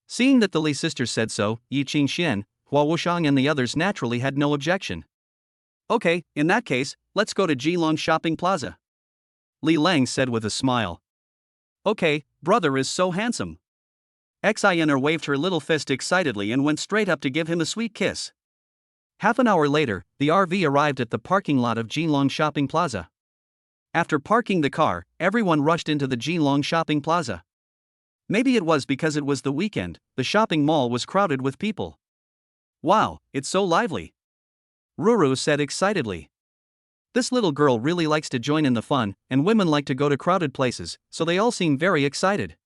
Seeing that the Li sisters said so, Yi Qingxian, Hua Wushang and the others naturally had no objection. Okay, in that case, let's go to Jilong Shopping Plaza. Li Lang said with a smile. Okay, brother is so handsome. Xener waved her little fist excitedly and went straight up to give him a sweet kiss. Half an hour later, the RV arrived at the parking lot of Jilong Shopping Plaza. After parking the car, everyone rushed into the Jilong Shopping Plaza. Maybe it was because it was the weekend, the shopping mall was crowded with people. Wow, it's so lively. Ruru said excitedly. This little girl really likes to join in the fun, and women like to go to crowded places, so they all seem very excited.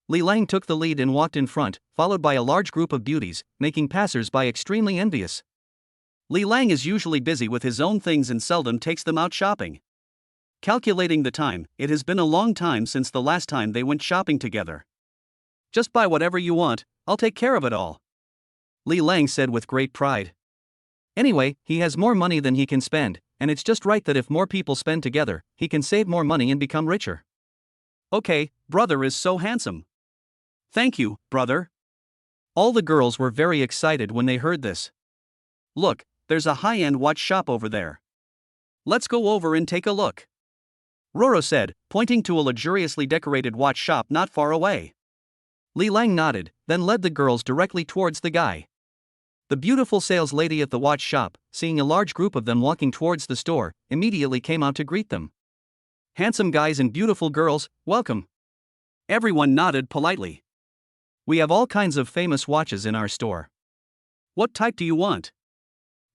Li Lang took the lead and walked in front, followed by a large group of beauties, making passers-by extremely envious. Li Lang is usually busy with his own things and seldom takes them out shopping. Calculating the time, it has been a long time since the last time they went shopping together. Just buy whatever you want, I'll take care of it all. Li Lang said with great pride. Anyway, he has more money than he can spend, and it's just right that if more people spend together, he can save more money and become richer. Okay, brother is so handsome. Thank you, brother. All the girls were very excited when they heard this. Look, there's a high-end watch shop over there. Let's go over and take a look. Roro said, pointing to a luxuriously decorated watch shop not far away. Li Lang nodded, then led the girls directly towards the guy. The beautiful sales lady at the watch shop, seeing a large group of them walking towards the store, immediately came out to greet them. Handsome guys and beautiful girls, welcome. Everyone nodded politely. We have all kinds of famous watches in our store. What type do you want?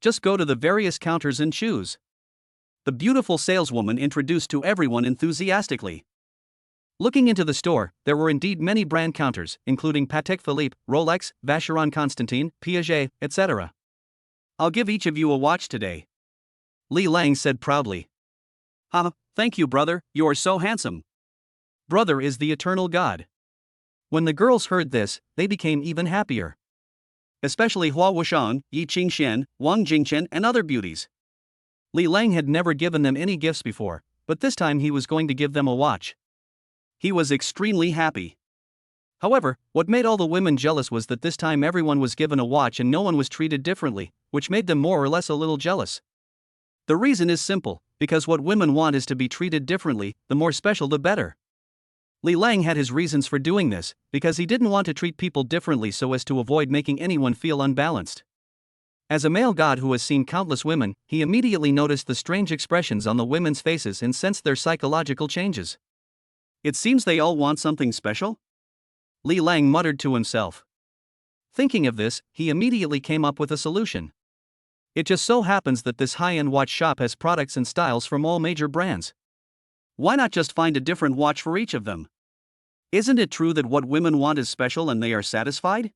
Just go to the various counters and choose. the beautiful saleswoman introduced to everyone enthusiastically. Looking into the store, there were indeed many brand counters, including Patek Philippe, Rolex, Vacheron Constantin, Piaget, etc. "I'll give each of you a watch today," Li Lang said proudly. "Huh, thank you, brother, you're so handsome." Brother is the eternal God. When the girls heard this, they became even happier. Especially Hua Wuxian, Yi Qingxian, Wang Jingchen, and other beauties. Li Lang had never given them any gifts before, but this time he was going to give them a watch. He was extremely happy. However, what made all the women jealous was that this time everyone was given a watch and no one was treated differently, which made them more or less a little jealous. The reason is simple, because what women want is to be treated differently, the more special the better. Li Lang had his reasons for doing this, because he didn't want to treat people differently so as to avoid making anyone feel unbalanced. As a male god who has seen countless women, he immediately noticed the strange expressions on the women's faces and sensed their psychological changes. "It seems they all want something special?" Li Lang muttered to himself. Thinking of this, he immediately came up with a solution. It just so happens that this high-end watch shop has products and styles from all major brands. Why not just find a different watch for each of them? Isn't it true that what women want is special and they are satisfied?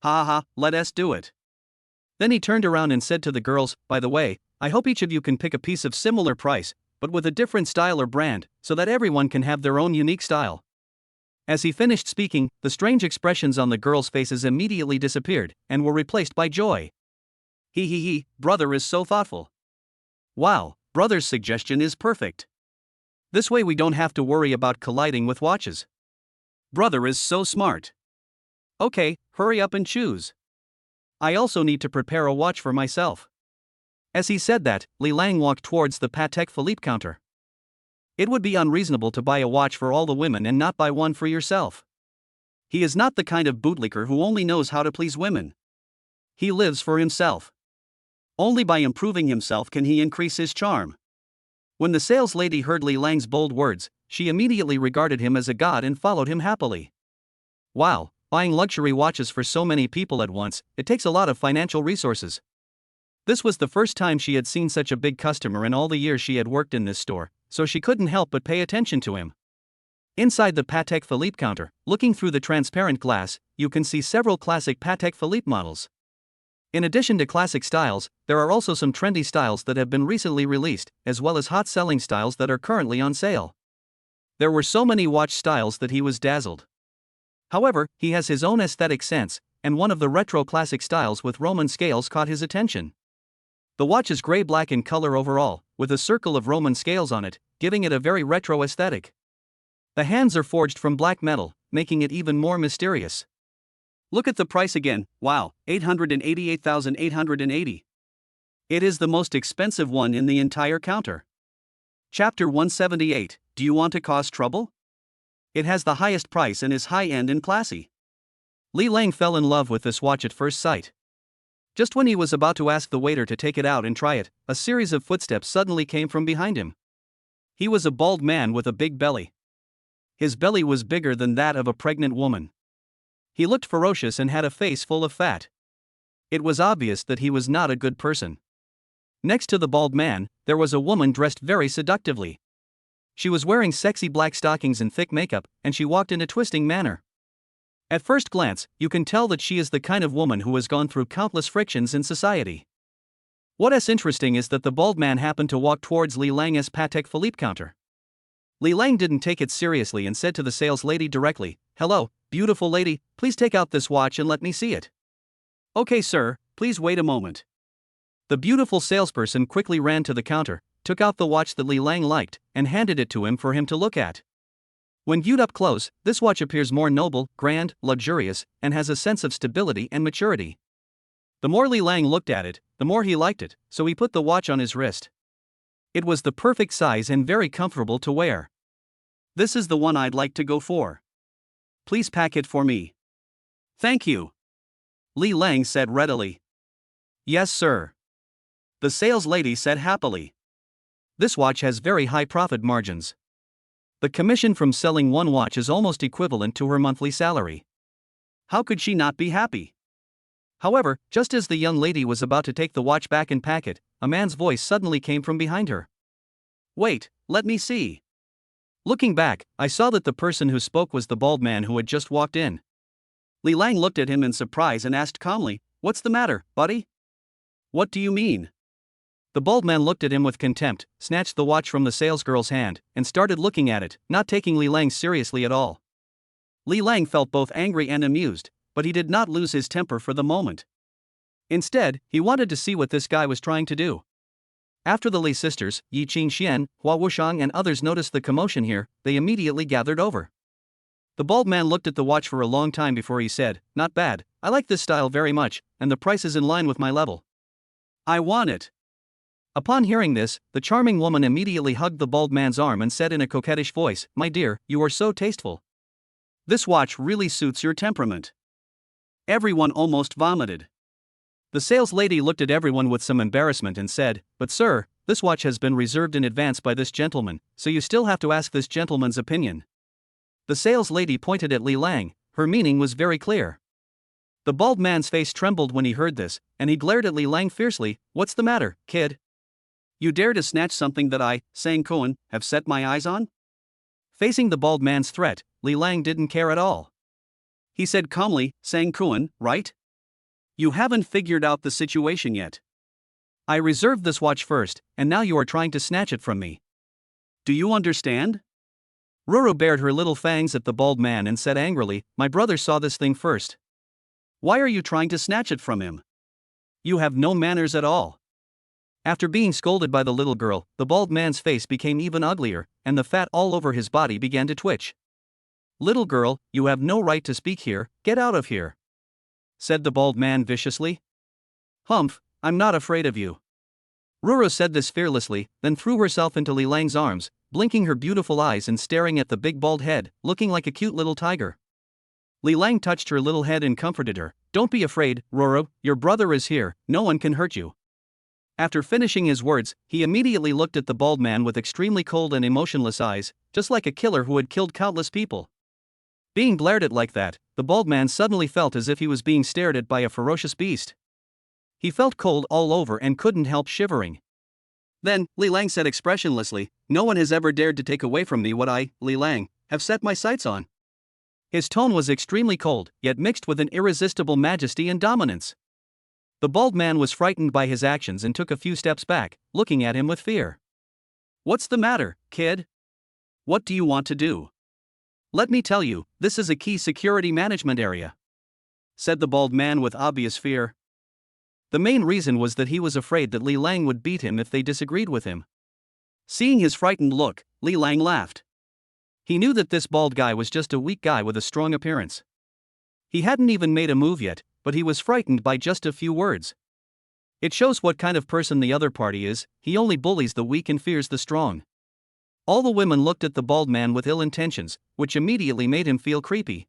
Ha ha, let us do it. Then he turned around and said to the girls, "By the way, I hope each of you can pick a piece of similar price, but with a different style or brand, so that everyone can have their own unique style." As he finished speaking, the strange expressions on the girls' faces immediately disappeared, and were replaced by joy. He, brother is so thoughtful. Wow, brother's suggestion is perfect. This way we don't have to worry about colliding with watches. Brother is so smart. Okay, hurry up and choose. I also need to prepare a watch for myself. As he said that, Li Lang walked towards the Patek Philippe counter. It would be unreasonable to buy a watch for all the women and not buy one for yourself. He is not the kind of bootlicker who only knows how to please women. He lives for himself. Only by improving himself can he increase his charm. When the sales lady heard Li Lang's bold words, she immediately regarded him as a god and followed him happily. Wow, buying luxury watches for so many people at once, it takes a lot of financial resources. This was the first time she had seen such a big customer in all the years she had worked in this store, so she couldn't help but pay attention to him. Inside the Patek Philippe counter, looking through the transparent glass, you can see several classic Patek Philippe models. In addition to classic styles, there are also some trendy styles that have been recently released, as well as hot-selling styles that are currently on sale. There were so many watch styles that he was dazzled. However, he has his own aesthetic sense, and one of the retro classic styles with Roman scales caught his attention. The watch is gray-black in color overall, with a circle of Roman scales on it, giving it a very retro aesthetic. The hands are forged from black metal, making it even more mysterious. Look at the price again, wow, 888,880. It is the most expensive one in the entire counter. Chapter 178, Do you want to cause trouble? It has the highest price and is high-end and classy. Li Lang fell in love with this watch at first sight. Just when he was about to ask the waiter to take it out and try it, a series of footsteps suddenly came from behind him. He was a bald man with a big belly. His belly was bigger than that of a pregnant woman. He looked ferocious and had a face full of fat. It was obvious that he was not a good person. Next to the bald man, there was a woman dressed very seductively. She was wearing sexy black stockings and thick makeup, and she walked in a twisting manner. At first glance, you can tell that she is the kind of woman who has gone through countless frictions in society. What's interesting is that the bald man happened to walk towards Li Lang's Patek Philippe counter. Li Lang didn't take it seriously and said to the sales lady directly, "Hello, beautiful lady, please take out this watch and let me see it." "Okay sir, please wait a moment." The beautiful salesperson quickly ran to the counter, took out the watch that Li Lang liked, and handed it to him for him to look at. When viewed up close, this watch appears more noble, grand, luxurious, and has a sense of stability and maturity. The more Li Lang looked at it, the more he liked it, so he put the watch on his wrist. It was the perfect size and very comfortable to wear. "This is the one I'd like to go for. Please pack it for me." "Thank you," Li Lang said readily. "Yes sir," the sales lady said happily. This watch has very high profit margins. The commission from selling one watch is almost equivalent to her monthly salary. How could she not be happy? However, just as the young lady was about to take the watch back and pack it, a man's voice suddenly came from behind her. Wait, let me see. Looking back, I saw that the person who spoke was the bald man who had just walked in. Li Lang looked at him in surprise and asked calmly, "What's the matter, buddy?" "What do you mean?" The bald man looked at him with contempt, snatched the watch from the salesgirl's hand, and started looking at it, not taking Li Lang seriously at all. Li Lang felt both angry and amused, but he did not lose his temper for the moment. Instead, he wanted to see what this guy was trying to do. After the Li sisters, Yi Qingxian, Hua Wushang and others noticed the commotion here, they immediately gathered over. The bald man looked at the watch for a long time before he said, "Not bad, I like this style very much, and the price is in line with my level. I want it." Upon hearing this, the charming woman immediately hugged the bald man's arm and said in a coquettish voice, "My dear, you are so tasteful. This watch really suits your temperament." Everyone almost vomited. The sales lady looked at everyone with some embarrassment and said, "But sir, this watch has been reserved in advance by this gentleman, so you still have to ask this gentleman's opinion." The sales lady pointed at Li Lang, her meaning was very clear. The bald man's face trembled when he heard this, and he glared at Li Lang fiercely. "What's the matter, kid? You dare to snatch something that I, Sang Kuan, have set my eyes on?" Facing the bald man's threat, Li Lang didn't care at all. He said calmly, "Sang Kuan, right? You haven't figured out the situation yet. I reserved this watch first, and now you are trying to snatch it from me. Do you understand?" Ruru bared her little fangs at the bald man and said angrily, "My brother saw this thing first. Why are you trying to snatch it from him? You have no manners at all." After being scolded by the little girl, the bald man's face became even uglier, and the fat all over his body began to twitch. "Little girl, you have no right to speak here, get out of here," said the bald man viciously. "Humph, I'm not afraid of you." Ruru said this fearlessly, then threw herself into Li Lang's arms, blinking her beautiful eyes and staring at the big bald head, looking like a cute little tiger. Li Lang touched her little head and comforted her. "Don't be afraid, Ruru, your brother is here, no one can hurt you." After finishing his words, he immediately looked at the bald man with extremely cold and emotionless eyes, just like a killer who had killed countless people. Being glared at like that, the bald man suddenly felt as if he was being stared at by a ferocious beast. He felt cold all over and couldn't help shivering. Then, Li Lang said expressionlessly, "No one has ever dared to take away from me what I, Li Lang, have set my sights on." His tone was extremely cold, yet mixed with an irresistible majesty and dominance. The bald man was frightened by his actions and took a few steps back, looking at him with fear. "What's the matter, kid? What do you want to do?" "Let me tell you, this is a key security management area," said the bald man with obvious fear. The main reason was that he was afraid that Li Lang would beat him if they disagreed with him. Seeing his frightened look, Li Lang laughed. He knew that this bald guy was just a weak guy with a strong appearance. He hadn't even made a move yet, but he was frightened by just a few words. It shows what kind of person the other party is. He only bullies the weak and fears the strong. All the women looked at the bald man with ill intentions, which immediately made him feel creepy.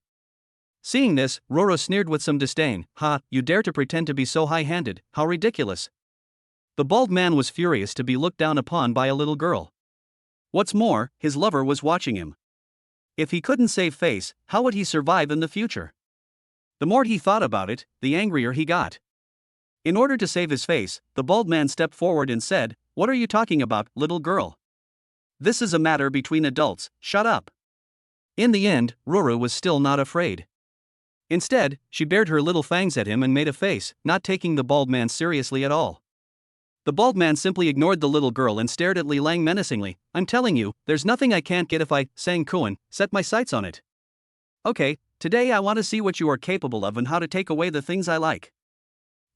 Seeing this, Roro sneered with some disdain. "Ha, you dare to pretend to be so high-handed, how ridiculous." The bald man was furious to be looked down upon by a little girl. What's more, his lover was watching him. If he couldn't save face, how would he survive in the future? The more he thought about it, the angrier he got. In order to save his face, the bald man stepped forward and said, "What are you talking about, little girl? This is a matter between adults, shut up." In the end, Ruru was still not afraid. Instead, she bared her little fangs at him and made a face, not taking the bald man seriously at all. The bald man simply ignored the little girl and stared at Li Lang menacingly. "I'm telling you, there's nothing I can't get if I, Sang Kuan, set my sights on it. Okay, today I want to see what you are capable of and how to take away the things I like,"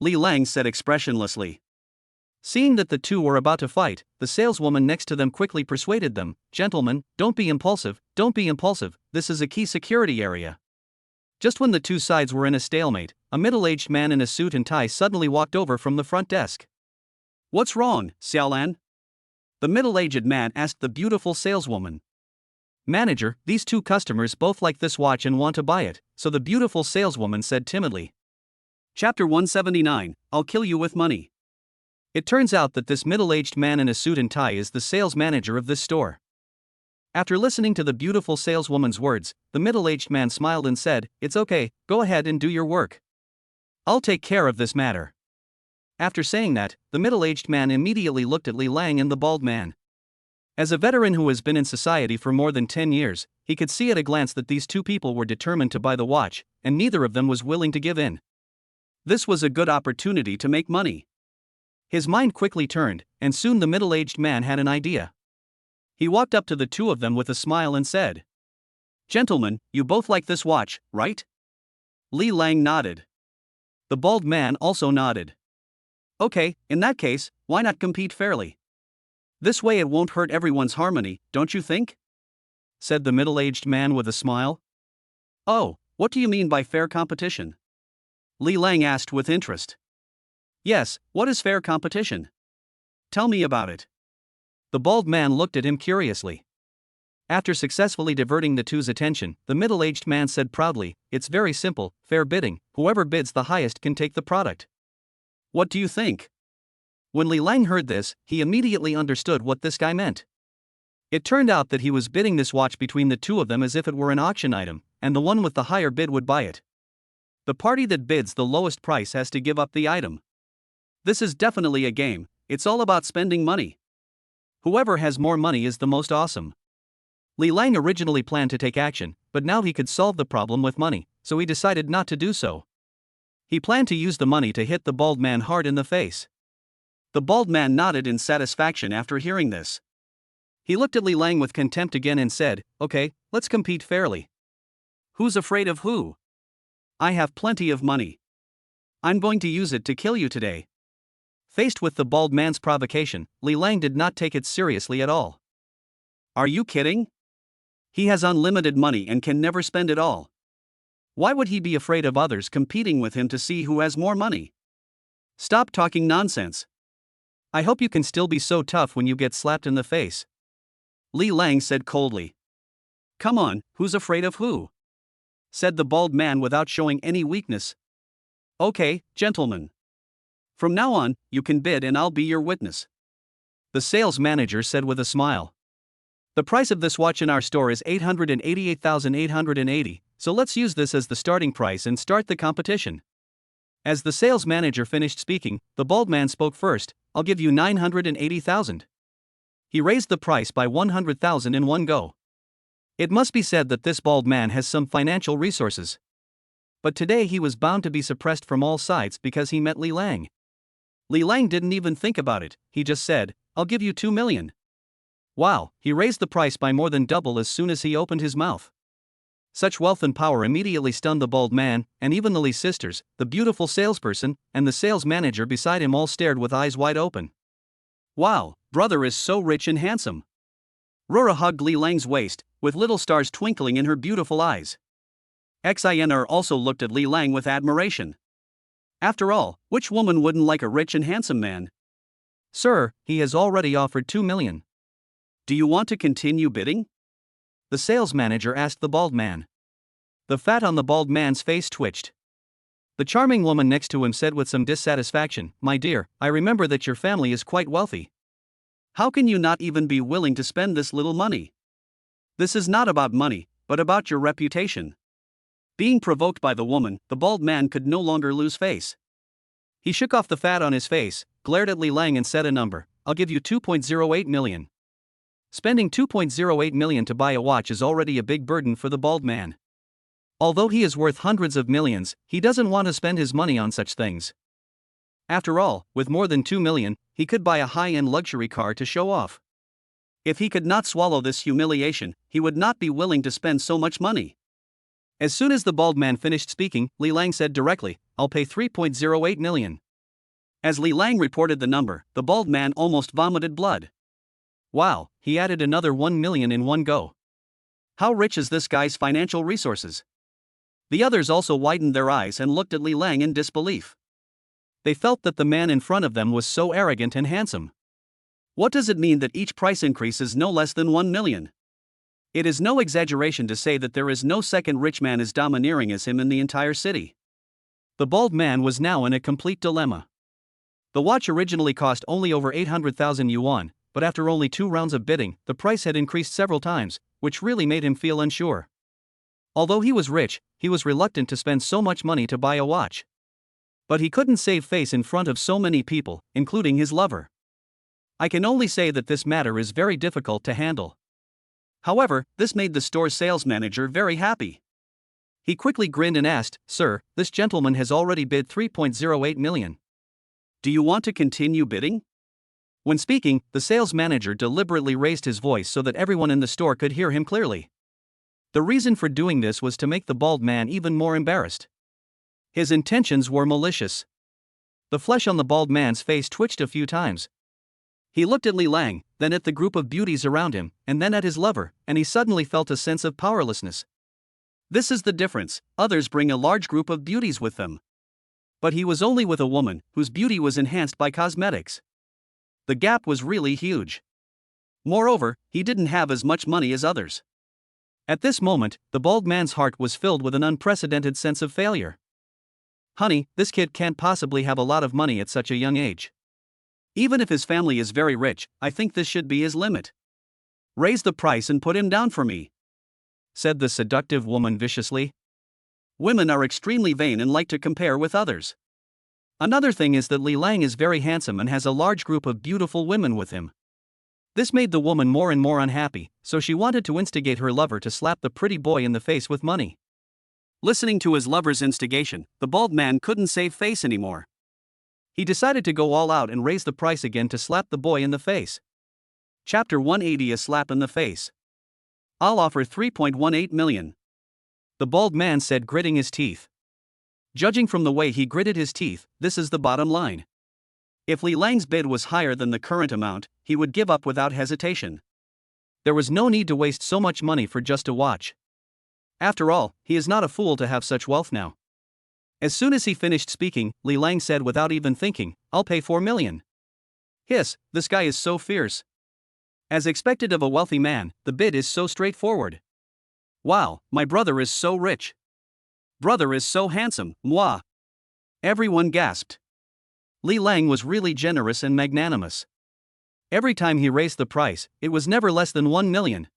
Li Lang said expressionlessly. Seeing that the two were about to fight, the saleswoman next to them quickly persuaded them, "Gentlemen, don't be impulsive, this is a key security area." Just when the two sides were in a stalemate, a middle-aged man in a suit and tie suddenly walked over from the front desk. "What's wrong, Xiaolan?" the middle-aged man asked the beautiful saleswoman. "Manager, these two customers both like this watch and want to buy it," so the beautiful saleswoman said timidly. Chapter 179, I'll kill you with money. It turns out that this middle-aged man in a suit and tie is the sales manager of this store. After listening to the beautiful saleswoman's words, the middle-aged man smiled and said, "It's okay, go ahead and do your work. I'll take care of this matter." After saying that, the middle-aged man immediately looked at Li Lang and the bald man. As a veteran who has been in society for more than 10 years, he could see at a glance that these two people were determined to buy the watch, and neither of them was willing to give in. This was a good opportunity to make money. His mind quickly turned, and soon the middle-aged man had an idea. He walked up to the two of them with a smile and said, "Gentlemen, you both like this watch, right?" Li Lang nodded. The bald man also nodded. "Okay, in that case, why not compete fairly? This way it won't hurt everyone's harmony, don't you think?" said the middle-aged man with a smile. "Oh, what do you mean by fair competition?" Li Lang asked with interest. "Yes, what is fair competition? Tell me about it." The bald man looked at him curiously. After successfully diverting the two's attention, the middle-aged man said proudly, "It's very simple, fair bidding, whoever bids the highest can take the product." "What do you think?" When Li Lang heard this, he immediately understood what this guy meant. It turned out that he was bidding this watch between the two of them as if it were an auction item, and the one with the higher bid would buy it. The party that bids the lowest price has to give up the item. This is definitely a game, it's all about spending money. Whoever has more money is the most awesome. Li Lang originally planned to take action, but now he could solve the problem with money, so he decided not to do so. He planned to use the money to hit the bald man hard in the face. The bald man nodded in satisfaction after hearing this. He looked at Li Lang with contempt again and said, "Okay, let's compete fairly. Who's afraid of who? I have plenty of money. I'm going to use it to kill you today." Faced with the bald man's provocation, Li Lang did not take it seriously at all. "Are you kidding? He has unlimited money and can never spend it all. Why would he be afraid of others competing with him to see who has more money? Stop talking nonsense. I hope you can still be so tough when you get slapped in the face." Li Lang said coldly. "Come on, who's afraid of who?" said the bald man without showing any weakness. "Okay, gentlemen. From now on, you can bid and I'll be your witness," the sales manager said with a smile. "The price of this watch in our store is 888,880, so let's use this as the starting price and start the competition." As the sales manager finished speaking, the bald man spoke first. "I'll give you 980,000. He raised the price by 100,000 in one go. It must be said that this bald man has some financial resources. But today he was bound to be suppressed from all sides because he met Li Lang. Li Lang didn't even think about it, he just said, "I'll give you 2 million. Wow, he raised the price by more than double as soon as he opened his mouth. Such wealth and power immediately stunned the bald man, and even the Li sisters, the beautiful salesperson, and the sales manager beside him all stared with eyes wide open. Wow, brother is so rich and handsome. Rora hugged Li Lang's waist, with little stars twinkling in her beautiful eyes. Xener also looked at Li Lang with admiration. After all, which woman wouldn't like a rich and handsome man? "Sir, he has already offered 2 million. Do you want to continue bidding?" the sales manager asked the bald man. The fat on the bald man's face twitched. The charming woman next to him said with some dissatisfaction, "My dear, I remember that your family is quite wealthy. How can you not even be willing to spend this little money? This is not about money, but about your reputation." Being provoked by the woman, the bald man could no longer lose face. He shook off the fat on his face, glared at Li Lang and said a number, "I'll give you 2.08 million. Spending 2.08 million to buy a watch is already a big burden for the bald man. Although he is worth hundreds of millions, he doesn't want to spend his money on such things. After all, with more than 2 million, he could buy a high-end luxury car to show off. If he could not swallow this humiliation, he would not be willing to spend so much money." As soon as the bald man finished speaking, Li Lang said directly, "I'll pay 3.08 million. As Li Lang reported the number, the bald man almost vomited blood. Wow, he added another 1 million in one go. How rich is this guy's financial resources? The others also widened their eyes and looked at Li Lang in disbelief. They felt that the man in front of them was so arrogant and handsome. What does it mean that each price increase is no less than 1 million? It is no exaggeration to say that there is no second rich man as domineering as him in the entire city. The bald man was now in a complete dilemma. The watch originally cost only over 800,000 yuan, but after only 2 rounds of bidding, the price had increased several times, which really made him feel unsure. Although he was rich, he was reluctant to spend so much money to buy a watch. But he couldn't save face in front of so many people, including his lover. I can only say that this matter is very difficult to handle. However, this made the store's sales manager very happy. He quickly grinned and asked, "Sir, this gentleman has already bid 3.08 million. Do you want to continue bidding?" When speaking, the sales manager deliberately raised his voice so that everyone in the store could hear him clearly. The reason for doing this was to make the bald man even more embarrassed. His intentions were malicious. The flesh on the bald man's face twitched a few times. He looked at Li Lang, then at the group of beauties around him, and then at his lover, and he suddenly felt a sense of powerlessness. This is the difference: others bring a large group of beauties with them. But he was only with a woman whose beauty was enhanced by cosmetics. The gap was really huge. Moreover, he didn't have as much money as others. At this moment, the bald man's heart was filled with an unprecedented sense of failure. "Honey, this kid can't possibly have a lot of money at such a young age. Even if his family is very rich, I think this should be his limit. Raise the price and put him down for me," said the seductive woman viciously. Women are extremely vain and like to compare with others. Another thing is that Li Lang is very handsome and has a large group of beautiful women with him. This made the woman more and more unhappy, so she wanted to instigate her lover to slap the pretty boy in the face with money. Listening to his lover's instigation, the bald man couldn't save face anymore. He decided to go all out and raise the price again to slap the boy in the face. Chapter 180: A Slap in the Face. "I'll offer 3.18 million. The bald man said, gritting his teeth. Judging from the way he gritted his teeth, this is the bottom line. If Li Lang's bid was higher than the current amount, he would give up without hesitation. There was no need to waste so much money for just a watch. After all, he is not a fool to have such wealth now. As soon as he finished speaking, Li Lang said without even thinking, "I'll pay 4 million. Hiss, this guy is so fierce. As expected of a wealthy man, the bid is so straightforward. Wow, my brother is so rich. Brother is so handsome, moi." Everyone gasped. Li Lang was really generous and magnanimous. Every time he raised the price, it was never less than 1 million.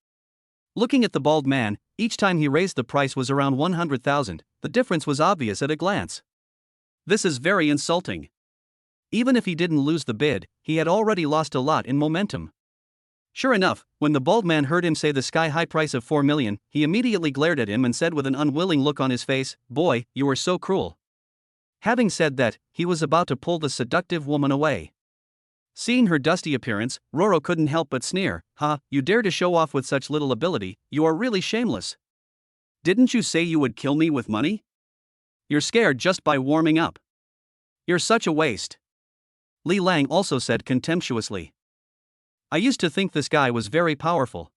Looking at the bald man, each time he raised the price was around 100,000, the difference was obvious at a glance. This is very insulting. Even if he didn't lose the bid, he had already lost a lot in momentum. Sure enough, when the bald man heard him say the sky-high price of 4 million, he immediately glared at him and said with an unwilling look on his face, "Boy, you are so cruel." Having said that, he was about to pull the seductive woman away. Seeing her dusty appearance, Roro couldn't help but sneer. "Ha, you dare to show off with such little ability, you are really shameless. Didn't you say you would kill me with money? You're scared just by warming up. You're such a waste." Li Lang also said contemptuously. "I used to think this guy was very powerful."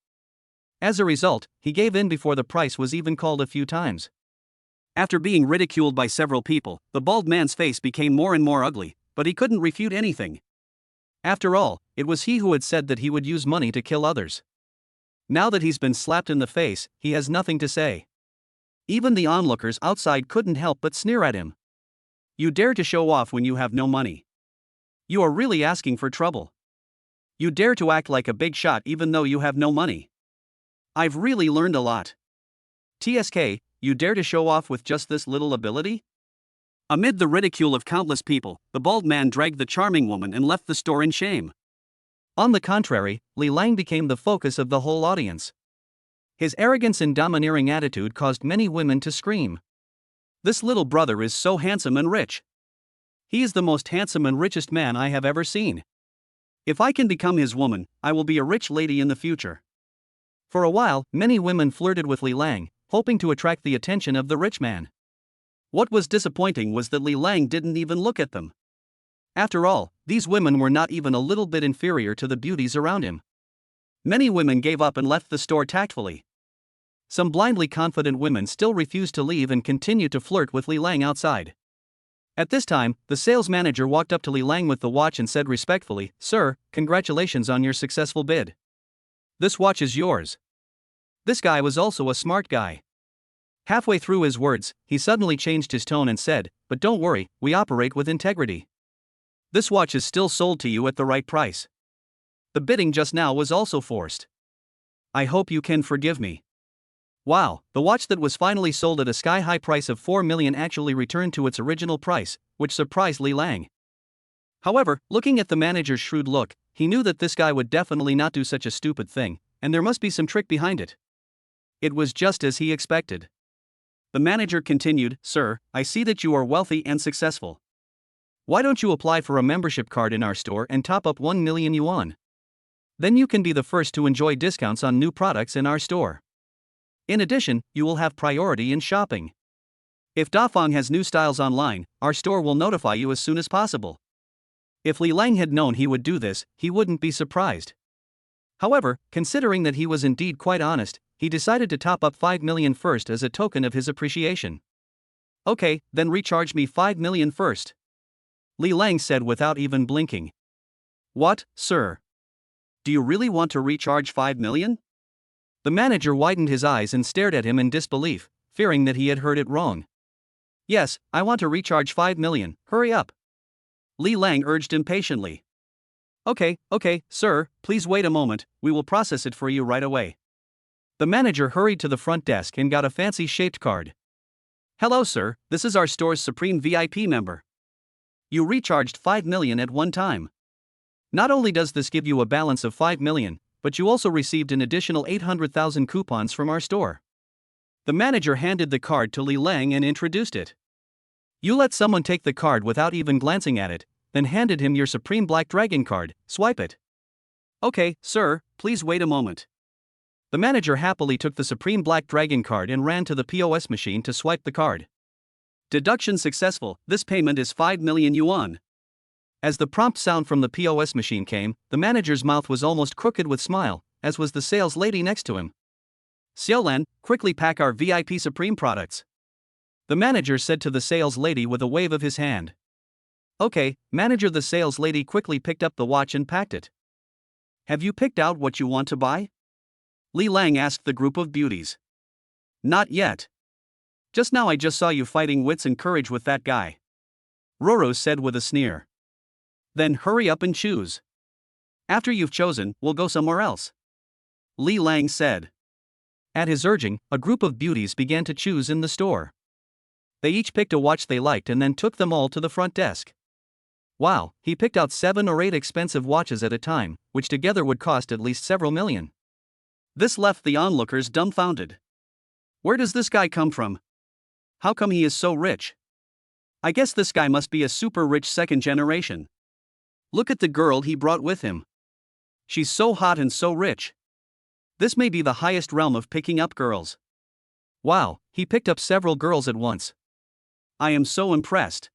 As a result, he gave in before the price was even called a few times. After being ridiculed by several people, the bald man's face became more and more ugly, but he couldn't refute anything. After all, it was he who had said that he would use money to kill others. Now that he's been slapped in the face, he has nothing to say. Even the onlookers outside couldn't help but sneer at him. "You dare to show off when you have no money. You are really asking for trouble. You dare to act like a big shot even though you have no money. I've really learned a lot. TSK, you dare to show off with just this little ability?" Amid the ridicule of countless people, the bald man dragged the charming woman and left the store in shame. On the contrary, Li Lang became the focus of the whole audience. His arrogance and domineering attitude caused many women to scream. "This little brother is so handsome and rich. He is the most handsome and richest man I have ever seen. If I can become his woman, I will be a rich lady in the future." For a while, many women flirted with Li Lang, hoping to attract the attention of the rich man. What was disappointing was that Li Lang didn't even look at them. After all, these women were not even a little bit inferior to the beauties around him. Many women gave up and left the store tactfully. Some blindly confident women still refused to leave and continued to flirt with Li Lang outside. At this time, the sales manager walked up to Li Lang with the watch and said respectfully, "Sir, congratulations on your successful bid. This watch is yours." This guy was also a smart guy. Halfway through his words, he suddenly changed his tone and said, "But don't worry, we operate with integrity. This watch is still sold to you at the right price. The bidding just now was also forced. I hope you can forgive me." Wow, the watch that was finally sold at a sky-high price of 4 million actually returned to its original price, which surprised Li Lang. However, looking at the manager's shrewd look, he knew that this guy would definitely not do such a stupid thing, and there must be some trick behind it. It was just as he expected. The manager continued, "Sir, I see that you are wealthy and successful. Why don't you apply for a membership card in our store and top up 1 million yuan? Then you can be the first to enjoy discounts on new products in our store. In addition, you will have priority in shopping. If Dafeng has new styles online, our store will notify you as soon as possible." If Li Lang had known he would do this, he wouldn't be surprised. However, considering that he was indeed quite honest, he decided to top up 5 million first as a token of his appreciation. "Okay, then recharge me 5 million first," Li Lang said without even blinking. "What, sir? Do you really want to recharge 5 million? The manager widened his eyes and stared at him in disbelief, fearing that he had heard it wrong. "Yes, I want to recharge 5 million, hurry up," Li Lang urged impatiently. Okay, sir, please wait a moment, we will process it for you right away." The manager hurried to the front desk and got a fancy-shaped card. "Hello sir, this is our store's Supreme VIP member. You recharged 5 million at one time. Not only does this give you a balance of 5 million, but you also received an additional 800,000 coupons from our store." The manager handed the card to Li Lang and introduced it. You let someone take the card without even glancing at it, then handed him your Supreme Black Dragon card. "Swipe it." "Okay, sir, please wait a moment." The manager happily took the Supreme Black Dragon card and ran to the POS machine to swipe the card. "Deduction successful, this payment is 5 million yuan. As the prompt sound from the POS machine came, the manager's mouth was almost crooked with smile, as was the sales lady next to him. "Xiaolan, quickly pack our VIP Supreme products," the manager said to the sales lady with a wave of his hand. "Okay, manager." The sales lady quickly picked up the watch and packed it. "Have you picked out what you want to buy?" Li Lang asked the group of beauties. "Not yet. Just now I just saw you fighting wits and courage with that guy," Roro said with a sneer. "Then hurry up and choose. After you've chosen, we'll go somewhere else," Li Lang said. At his urging, a group of beauties began to choose in the store. They each picked a watch they liked and then took them all to the front desk. Wow, he picked out 7 or 8 expensive watches at a time, which together would cost at least several million. This left the onlookers dumbfounded. Where does this guy come from? How come he is so rich? I guess this guy must be a super rich second generation. Look at the girl he brought with him. She's so hot and so rich. This may be the highest realm of picking up girls. Wow, he picked up several girls at once. I am so impressed.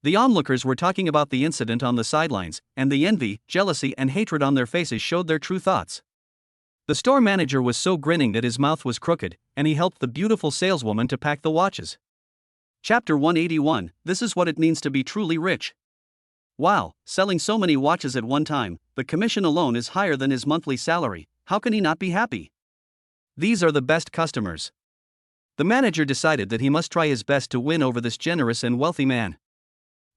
The onlookers were talking about the incident on the sidelines, and the envy, jealousy, and hatred on their faces showed their true thoughts. The store manager was so grinning that his mouth was crooked, and he helped the beautiful saleswoman to pack the watches. Chapter 181, This is what it means to be truly rich. Wow, selling so many watches at one time, the commission alone is higher than his monthly salary. How can he not be happy? These are the best customers. The manager decided that he must try his best to win over this generous and wealthy man.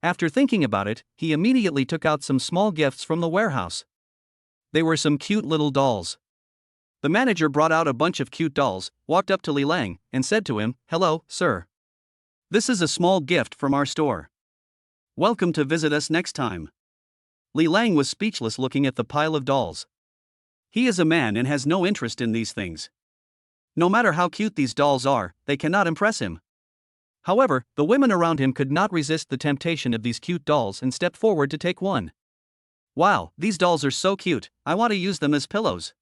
After thinking about it, he immediately took out some small gifts from the warehouse. They were some cute little dolls. The manager brought out a bunch of cute dolls, walked up to Li Lang, and said to him, "Hello, sir. This is a small gift from our store. Welcome to visit us next time." Li Lang was speechless looking at the pile of dolls. He is a man and has no interest in these things. No matter how cute these dolls are, they cannot impress him. However, the women around him could not resist the temptation of these cute dolls and stepped forward to take one. Wow, these dolls are so cute, I want to use them as pillows.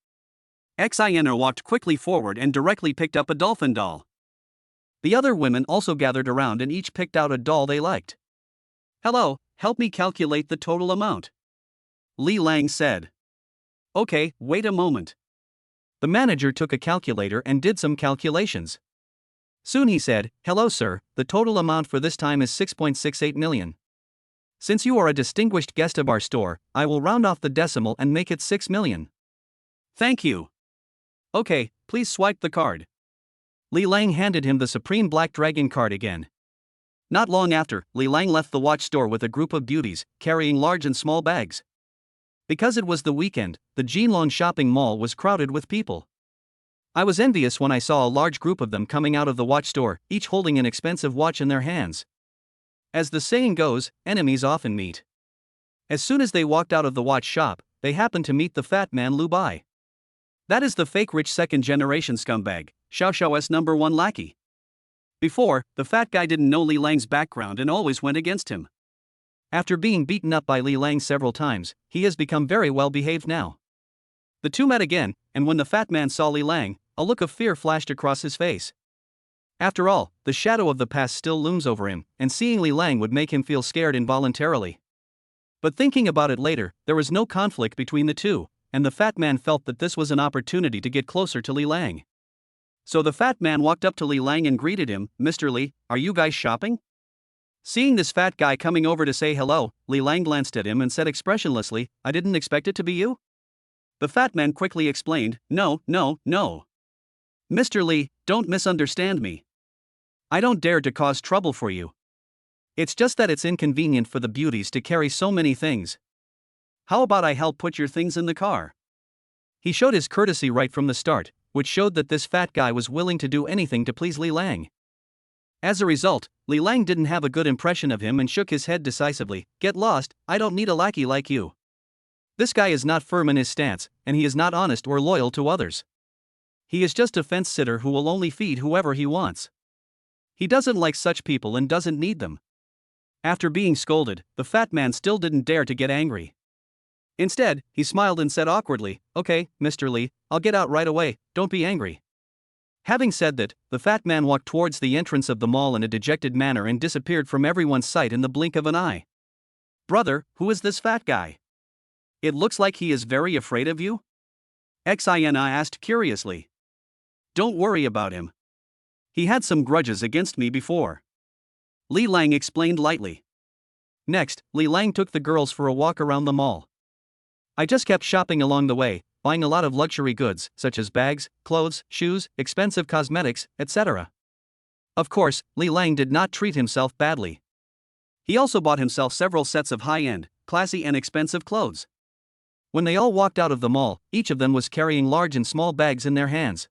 Xener walked quickly forward and directly picked up a dolphin doll. The other women also gathered around and each picked out a doll they liked. "Hello, help me calculate the total amount," Li Lang said. "Okay, wait a moment." The manager took a calculator and did some calculations. Soon he said, "Hello sir, the total amount for this time is 6.68 million. Since you are a distinguished guest of our store, I will round off the decimal and make it 6 million. Thank you. Okay, please swipe the card." Li Lang handed him the Supreme Black Dragon card again. Not long after, Li Lang left the watch store with a group of beauties, carrying large and small bags. Because it was the weekend, the Jinlong shopping mall was crowded with people. I was envious when I saw a large group of them coming out of the watch store, each holding an expensive watch in their hands. As the saying goes, enemies often meet. As soon as they walked out of the watch shop, they happened to meet the fat man Lu Bai. That is the fake rich second-generation scumbag, Xiao Xiao's number one lackey. Before, the fat guy didn't know Li Lang's background and always went against him. After being beaten up by Li Lang several times, he has become very well behaved now. The two met again, and when the fat man saw Li Lang, a look of fear flashed across his face. After all, the shadow of the past still looms over him, and seeing Li Lang would make him feel scared involuntarily. But thinking about it later, there was no conflict between the two, and the fat man felt that this was an opportunity to get closer to Li Lang. So the fat man walked up to Li Lang and greeted him, "Mr. Li, are you guys shopping?" Seeing this fat guy coming over to say hello, Li Lang glanced at him and said expressionlessly, "I didn't expect it to be you?" The fat man quickly explained, No. Mr. Li, don't misunderstand me. I don't dare to cause trouble for you. It's just that it's inconvenient for the beauties to carry so many things. How about I help put your things in the car?" He showed his courtesy right from the start, which showed that this fat guy was willing to do anything to please Li Lang. As a result, Li Lang didn't have a good impression of him and shook his head decisively. "Get lost, I don't need a lackey like you. This guy is not firm in his stance, and he is not honest or loyal to others. He is just a fence sitter who will only feed whoever he wants. He doesn't like such people and doesn't need them." After being scolded, the fat man still didn't dare to get angry. Instead, he smiled and said awkwardly, "Okay, Mr. Li, I'll get out right away, don't be angry." Having said that, the fat man walked towards the entrance of the mall in a dejected manner and disappeared from everyone's sight in the blink of an eye. "Brother, who is this fat guy? It looks like he is very afraid of you?" Xena asked curiously. "Don't worry about him. He had some grudges against me before," Li Lang explained lightly. Next, Li Lang took the girls for a walk around the mall. "I just kept shopping along the way, buying a lot of luxury goods, such as bags, clothes, shoes, expensive cosmetics, etc." Of course, Li Lang did not treat himself badly. He also bought himself several sets of high-end, classy and expensive clothes. When they all walked out of the mall, each of them was carrying large and small bags in their hands.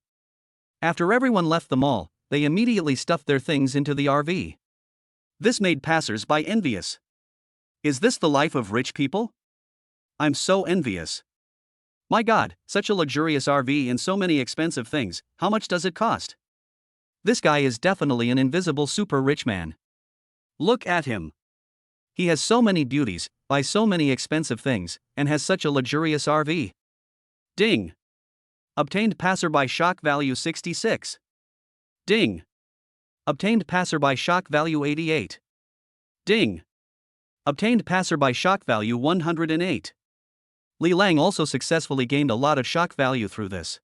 After everyone left the mall, they immediately stuffed their things into the RV. This made passers-by envious. Is this the life of rich people? I'm so envious. My God, such a luxurious RV and so many expensive things, how much does it cost? This guy is definitely an invisible super rich man. Look at him. He has so many beauties, buys so many expensive things, and has such a luxurious RV. Ding. Obtained passerby shock value 66. Ding. Obtained passerby shock value 88. Ding. Obtained passerby shock value 108. Li Lang also successfully gained a lot of shock value through this.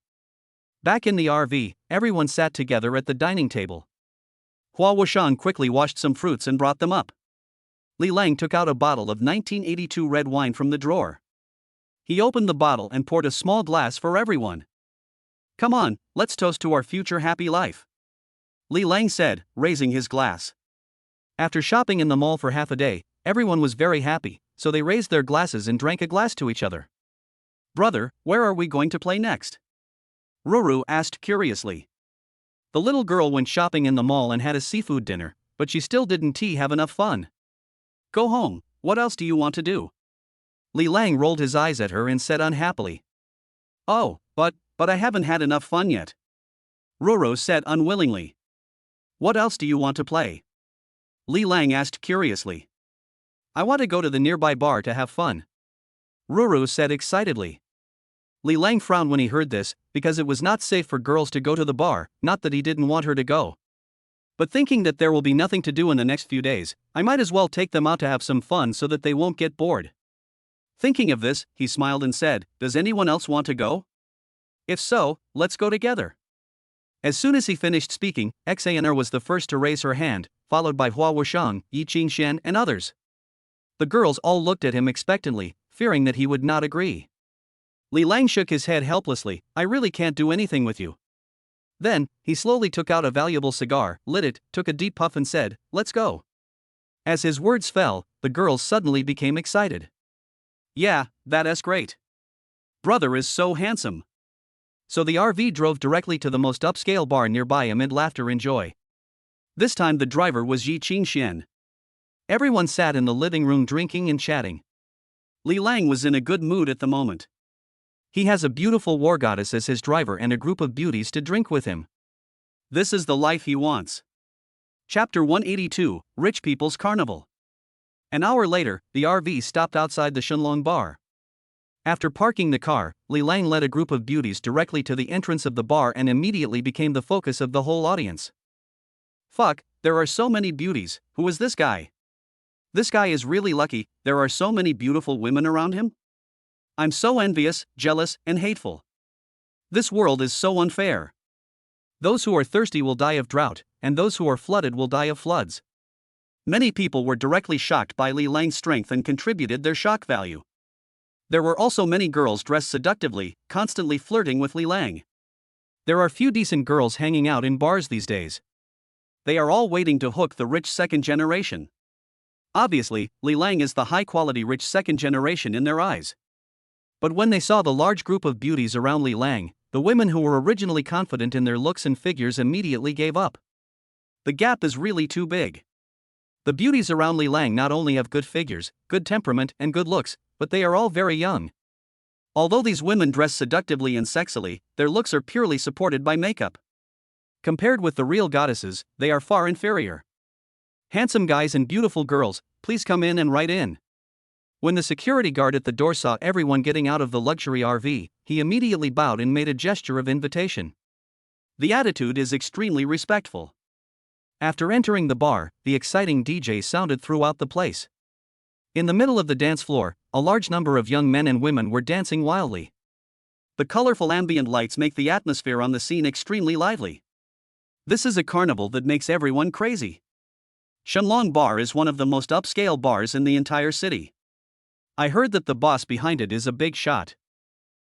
Back in the RV, everyone sat together at the dining table. Hua Wushang quickly washed some fruits and brought them up. Li Lang took out a bottle of 1982 red wine from the drawer. He opened the bottle and poured a small glass for everyone. "Come on, let's toast to our future happy life," Li Lang said, raising his glass. After shopping in the mall for half a day, everyone was very happy, so they raised their glasses and drank a glass to each other. "Brother, where are we going to play next?" Ruru asked curiously. The little girl went shopping in the mall and had a seafood dinner, but she still didn't have enough fun. "Go home, what else do you want to do?" Li Lang rolled his eyes at her and said unhappily. "Oh, but I haven't had enough fun yet," Ruru said unwillingly. "What else do you want to play?" Li Lang asked curiously. "I want to go to the nearby bar to have fun," Ruru said excitedly. Li Lang frowned when he heard this, because it was not safe for girls to go to the bar, not that he didn't want her to go. But thinking that there will be nothing to do in the next few days, I might as well take them out to have some fun so that they won't get bored. Thinking of this, he smiled and said, "Does anyone else want to go? If so, let's go together." As soon as he finished speaking, Xener was the first to raise her hand, followed by Hua Wushang, Yi Qingxian and others. The girls all looked at him expectantly, fearing that he would not agree. Li Lang shook his head helplessly. "I really can't do anything with you." Then, he slowly took out a valuable cigar, lit it, took a deep puff and said, "Let's go." As his words fell, the girls suddenly became excited. "Yeah, that's great. Brother is so handsome." So the RV drove directly to the most upscale bar nearby amid laughter and joy. This time the driver was Yi Qingxian. Everyone sat in the living room drinking and chatting. Li Lang was in a good mood at the moment. He has a beautiful war goddess as his driver and a group of beauties to drink with him. This is the life he wants. Chapter 182, Rich People's Carnival. An hour later, the RV stopped outside the Shenlong bar. After parking the car, Li Lang led a group of beauties directly to the entrance of the bar and immediately became the focus of the whole audience. Fuck, there are so many beauties, who is this guy? This guy is really lucky, there are so many beautiful women around him? I'm so envious, jealous, and hateful. This world is so unfair. Those who are thirsty will die of drought, and those who are flooded will die of floods. Many people were directly shocked by Li Lang's strength and contributed their shock value. There were also many girls dressed seductively, constantly flirting with Li Lang. There are few decent girls hanging out in bars these days. They are all waiting to hook the rich second generation. Obviously, Li Lang is the high-quality rich second generation in their eyes. But when they saw the large group of beauties around Li Lang, the women who were originally confident in their looks and figures immediately gave up. The gap is really too big. The beauties around Li Lang not only have good figures, good temperament, and good looks, but they are all very young. Although these women dress seductively and sexily, their looks are purely supported by makeup. Compared with the real goddesses, they are far inferior. Handsome guys and beautiful girls, please come in and write in. When the security guard at the door saw everyone getting out of the luxury RV, he immediately bowed and made a gesture of invitation. The attitude is extremely respectful. After entering the bar, the exciting DJ sounded throughout the place. In the middle of the dance floor, a large number of young men and women were dancing wildly. The colorful ambient lights make the atmosphere on the scene extremely lively. This is a carnival that makes everyone crazy. Shenlong Bar is one of the most upscale bars in the entire city. I heard that the boss behind it is a big shot.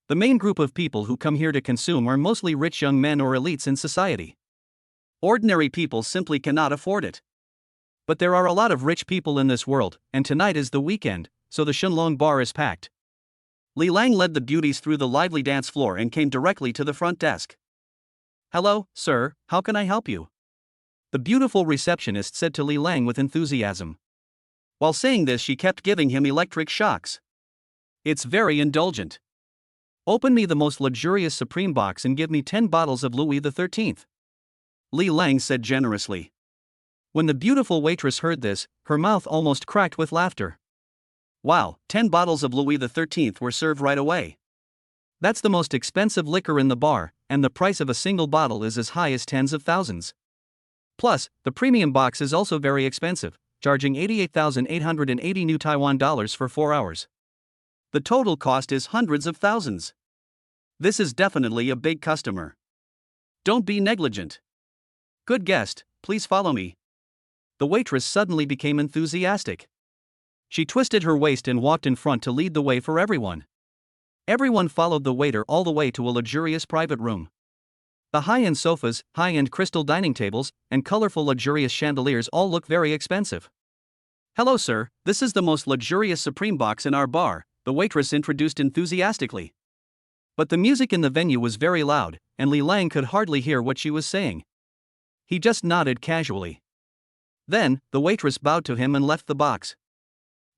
The main group of people who come here to consume are mostly rich young men or elites in society. Ordinary people simply cannot afford it. But there are a lot of rich people in this world, and tonight is the weekend, so the Shenlong Bar is packed. Li Lang led the beauties through the lively dance floor and came directly to the front desk. "Hello, sir, how can I help you?" The beautiful receptionist said to Li Lang with enthusiasm. While saying this, she kept giving him electric shocks. "It's very indulgent. Open me the most luxurious Supreme box and give me 10 bottles of Louis XIII. Li Lang said generously. When the beautiful waitress heard this, her mouth almost cracked with laughter. Wow, 10 bottles of Louis XIII were served right away. That's the most expensive liquor in the bar, and the price of a single bottle is as high as tens of thousands. Plus, the premium box is also very expensive, charging 88,880 new Taiwan dollars for 4 hours. The total cost is hundreds of thousands. This is definitely a big customer. Don't be negligent. Good guest, please follow me." The waitress suddenly became enthusiastic. She twisted her waist and walked in front to lead the way for everyone. Everyone followed the waiter all the way to a luxurious private room. The high-end sofas, high-end crystal dining tables, and colorful luxurious chandeliers all look very expensive. "Hello sir, this is the most luxurious Supreme box in our bar," the waitress introduced enthusiastically. But the music in the venue was very loud, and Li Lang could hardly hear what she was saying. He just nodded casually. Then, the waitress bowed to him and left the box.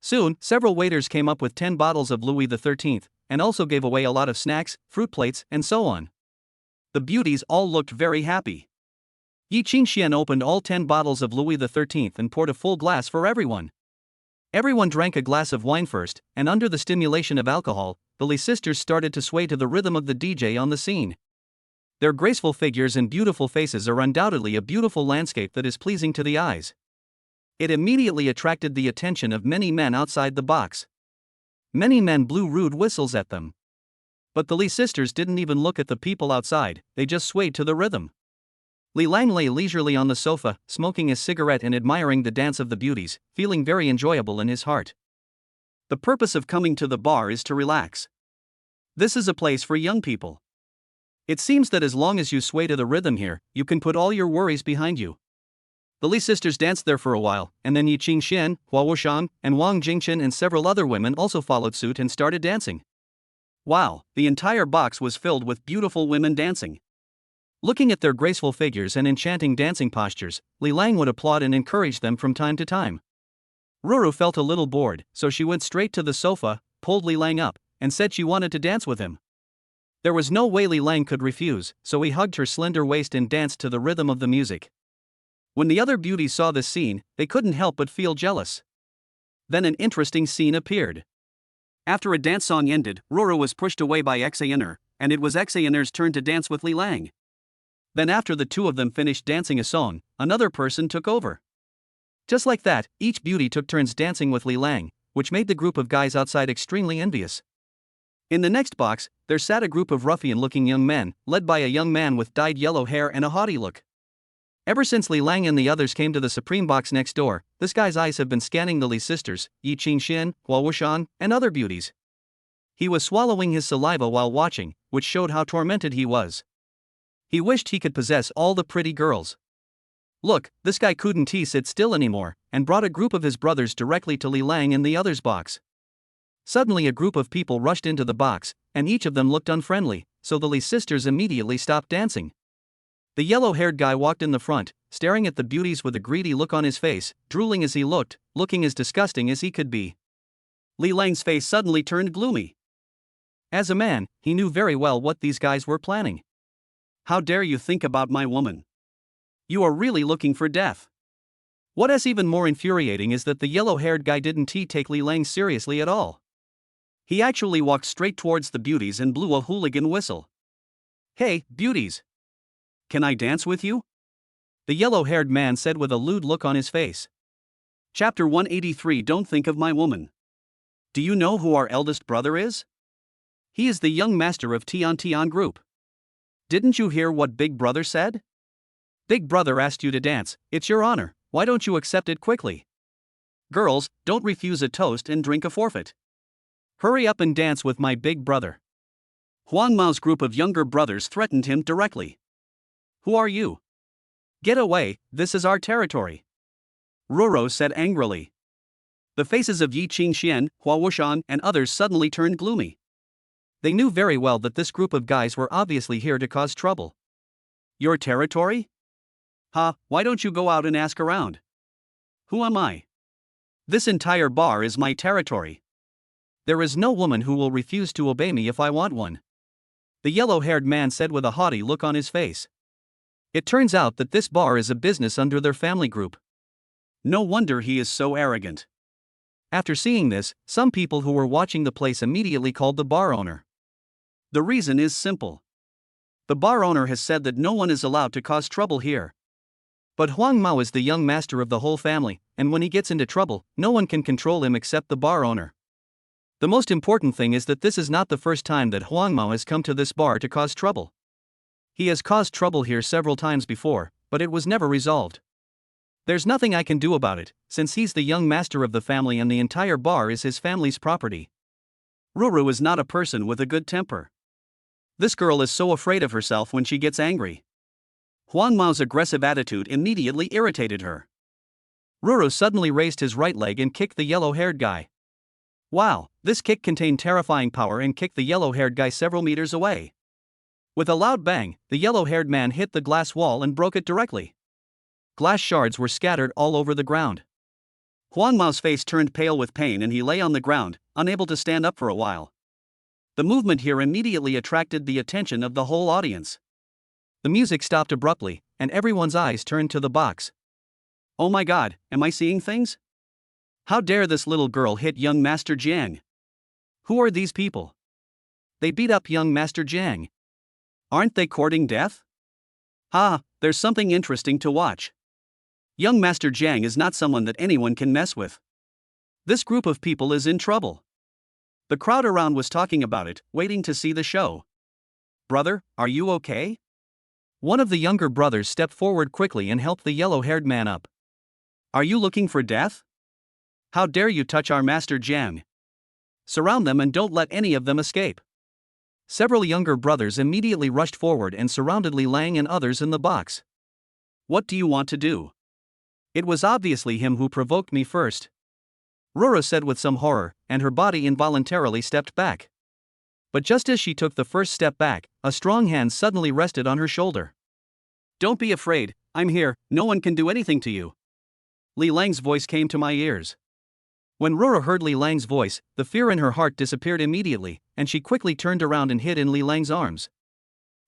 Soon, several waiters came up with 10 bottles of Louis XIII, and also gave away a lot of snacks, fruit plates, and so on. The beauties all looked very happy. Yi Qingxian opened all 10 bottles of Louis XIII and poured a full glass for everyone. Everyone drank a glass of wine first, and under the stimulation of alcohol, the Li sisters started to sway to the rhythm of the DJ on the scene. Their graceful figures and beautiful faces are undoubtedly a beautiful landscape that is pleasing to the eyes. It immediately attracted the attention of many men outside the box. Many men blew rude whistles at them. But the Li sisters didn't even look at the people outside, they just swayed to the rhythm. Li Lang lay leisurely on the sofa, smoking a cigarette and admiring the dance of the beauties, feeling very enjoyable in his heart. The purpose of coming to the bar is to relax. This is a place for young people. It seems that as long as you sway to the rhythm here, you can put all your worries behind you. The Li sisters danced there for a while, and then Yi Qingxian, Hua Wushang, and Wang Jingchen and several other women also followed suit and started dancing. Wow, the entire box was filled with beautiful women dancing. Looking at their graceful figures and enchanting dancing postures, Li Lang would applaud and encourage them from time to time. Ruru felt a little bored, so she went straight to the sofa, pulled Li Lang up and said she wanted to dance with him. There was no way Li Lang could refuse, so he hugged her slender waist and danced to the rhythm of the music. When the other beauties saw this scene, they couldn't help but feel jealous. Then an interesting scene appeared. After a dance song ended, Roro was pushed away by Xener, and it was Xener's turn to dance with Li Lang. Then after the two of them finished dancing a song, another person took over. Just like that, each beauty took turns dancing with Li Lang, which made the group of guys outside extremely envious. In the next box, there sat a group of ruffian-looking young men, led by a young man with dyed yellow hair and a haughty look. Ever since Li Lang and the others came to the Supreme box next door, this guy's eyes have been scanning the Li sisters, Yi Qingxian, Hua Wushan, and other beauties. He was swallowing his saliva while watching, which showed how tormented he was. He wished he could possess all the pretty girls. Look, this guy couldn't sit still anymore, and brought a group of his brothers directly to Li Lang and the others' box. Suddenly a group of people rushed into the box, and each of them looked unfriendly, so the Li sisters immediately stopped dancing. The yellow-haired guy walked in the front, staring at the beauties with a greedy look on his face, drooling as he looked, looking as disgusting as he could be. Li Lang's face suddenly turned gloomy. As a man, he knew very well what these guys were planning. How dare you think about my woman? You are really looking for death. What is even more infuriating is that the yellow-haired guy didn't take Li Lang seriously at all. He actually walked straight towards the beauties and blew a hooligan whistle. Hey, beauties! Can I dance with you? The yellow-haired man said with a lewd look on his face. Chapter 183. Don't think of my woman. Do you know who our eldest brother is? He is the young master of Tian Group. Didn't you hear what Big Brother said? Big Brother asked you to dance, it's your honor, why don't you accept it quickly? Girls, don't refuse a toast and drink a forfeit. Hurry up and dance with my big brother. Huang Mao's group of younger brothers threatened him directly. Who are you? Get away, this is our territory. Roro said angrily. The faces of Yi Qingxian, Hua Wushan, and others suddenly turned gloomy. They knew very well that this group of guys were obviously here to cause trouble. Your territory? Why don't you go out and ask around? Who am I? This entire bar is my territory. There is no woman who will refuse to obey me if I want one. The yellow-haired man said with a haughty look on his face. It turns out that this bar is a business under their family group. No wonder he is so arrogant. After seeing this, some people who were watching the place immediately called the bar owner. The reason is simple. The bar owner has said that no one is allowed to cause trouble here. But Huang Mao is the young master of the whole family, and when he gets into trouble, no one can control him except the bar owner. The most important thing is that this is not the first time that Huang Mao has come to this bar to cause trouble. He has caused trouble here several times before, but it was never resolved. There's nothing I can do about it, since he's the young master of the family and the entire bar is his family's property. Ruru is not a person with a good temper. This girl is so afraid of herself when she gets angry. Huang Mao's aggressive attitude immediately irritated her. Ruru suddenly raised his right leg and kicked the yellow-haired guy. Wow, this kick contained terrifying power and kicked the yellow-haired guy several meters away. With a loud bang, the yellow-haired man hit the glass wall and broke it directly. Glass shards were scattered all over the ground. Huang Mao's face turned pale with pain and he lay on the ground, unable to stand up for a while. The movement here immediately attracted the attention of the whole audience. The music stopped abruptly, and everyone's eyes turned to the box. Oh my god, am I seeing things? How dare this little girl hit young Master Jiang? Who are these people? They beat up young Master Jiang. Aren't they courting death? There's something interesting to watch. Young Master Jiang is not someone that anyone can mess with. This group of people is in trouble. The crowd around was talking about it, waiting to see the show. Brother, are you okay? One of the younger brothers stepped forward quickly and helped the yellow-haired man up. Are you looking for death? How dare you touch our Master Jiang? Surround them and don't let any of them escape. Several younger brothers immediately rushed forward and surrounded Li Lang and others in the box. What do you want to do? It was obviously him who provoked me first. Roro said with some horror, and her body involuntarily stepped back. But just as she took the first step back, a strong hand suddenly rested on her shoulder. Don't be afraid, I'm here, no one can do anything to you. Li Lang's voice came to my ears. When Rora heard Li Lang's voice, the fear in her heart disappeared immediately, and she quickly turned around and hid in Li Lang's arms.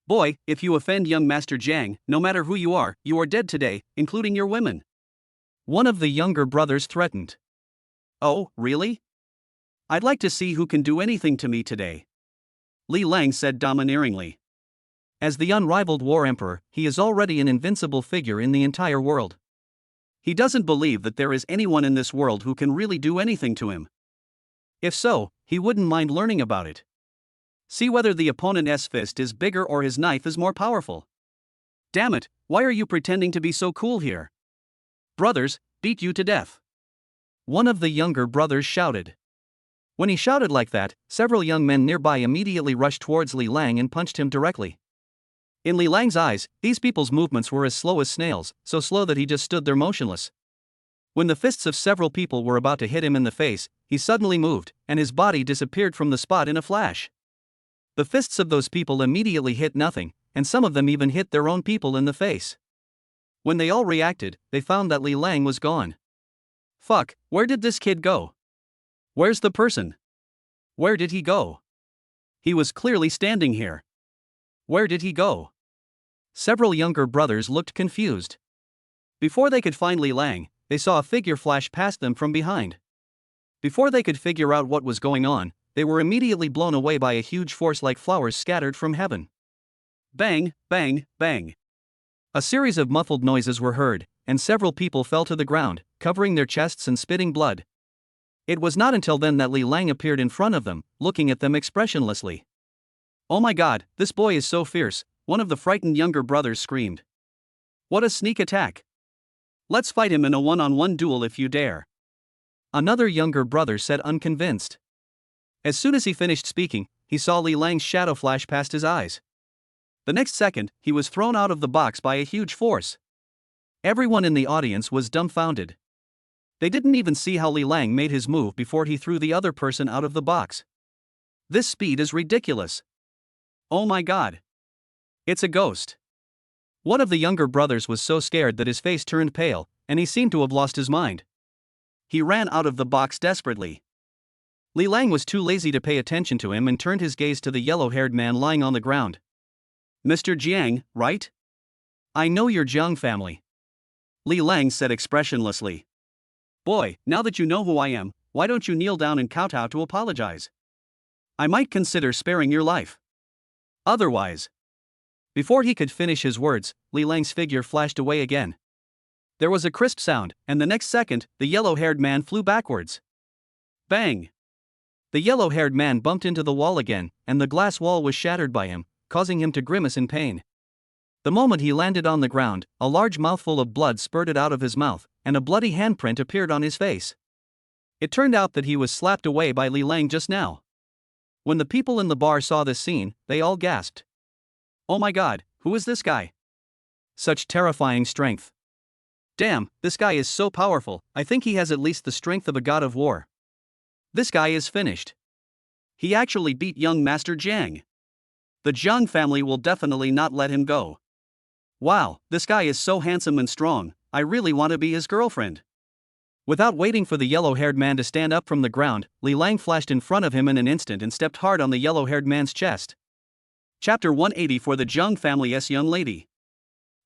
Boy, if you offend young Master Jiang, no matter who you are dead today, including your women. One of the younger brothers threatened. Oh, really? I'd like to see who can do anything to me today. Li Lang said domineeringly. As the unrivaled war emperor, he is already an invincible figure in the entire world. He doesn't believe that there is anyone in this world who can really do anything to him. If so, he wouldn't mind learning about it. See whether the opponent's fist is bigger or his knife is more powerful. Damn it, why are you pretending to be so cool here? Brothers, beat you to death. One of the younger brothers shouted. When he shouted like that, several young men nearby immediately rushed towards Li Lang and punched him directly. In Li Lang's eyes, these people's movements were as slow as snails, so slow that he just stood there motionless. When the fists of several people were about to hit him in the face, he suddenly moved, and his body disappeared from the spot in a flash. The fists of those people immediately hit nothing, and some of them even hit their own people in the face. When they all reacted, they found that Li Lang was gone. Fuck, where did this kid go? Where's the person? Where did he go? He was clearly standing here. Where did he go? Several younger brothers looked confused. Before they could find Li Lang, they saw a figure flash past them from behind. Before they could figure out what was going on, they were immediately blown away by a huge force like flowers scattered from heaven. Bang, bang, bang. A series of muffled noises were heard, and several people fell to the ground, covering their chests and spitting blood. It was not until then that Li Lang appeared in front of them, looking at them expressionlessly. Oh my god, this boy is so fierce, one of the frightened younger brothers screamed. What a sneak attack! Let's fight him in a one-on-one duel if you dare. Another younger brother said unconvinced. As soon as he finished speaking, he saw Li Lang's shadow flash past his eyes. The next second, he was thrown out of the box by a huge force. Everyone in the audience was dumbfounded. They didn't even see how Li Lang made his move before he threw the other person out of the box. This speed is ridiculous. Oh my god. It's a ghost. One of the younger brothers was so scared that his face turned pale, and he seemed to have lost his mind. He ran out of the box desperately. Li Lang was too lazy to pay attention to him and turned his gaze to the yellow-haired man lying on the ground. Mr. Jiang, right? I know your Jiang family. Li Lang said expressionlessly. Boy, now that you know who I am, why don't you kneel down and kowtow to apologize? I might consider sparing your life. Otherwise. Before he could finish his words, Li Lang's figure flashed away again. There was a crisp sound, and the next second, the yellow-haired man flew backwards. Bang! The yellow-haired man bumped into the wall again, and the glass wall was shattered by him, causing him to grimace in pain. The moment he landed on the ground, a large mouthful of blood spurted out of his mouth, and a bloody handprint appeared on his face. It turned out that he was slapped away by Li Lang just now. When the people in the bar saw this scene, they all gasped. Oh my god, who is this guy? Such terrifying strength. Damn, this guy is so powerful, I think he has at least the strength of a god of war. This guy is finished. He actually beat young Master Jiang. The Jiang family will definitely not let him go. Wow, this guy is so handsome and strong, I really want to be his girlfriend. Without waiting for the yellow-haired man to stand up from the ground, Li Lang flashed in front of him in an instant and stepped hard on the yellow-haired man's chest. Chapter 180 for the Jiang family's young lady.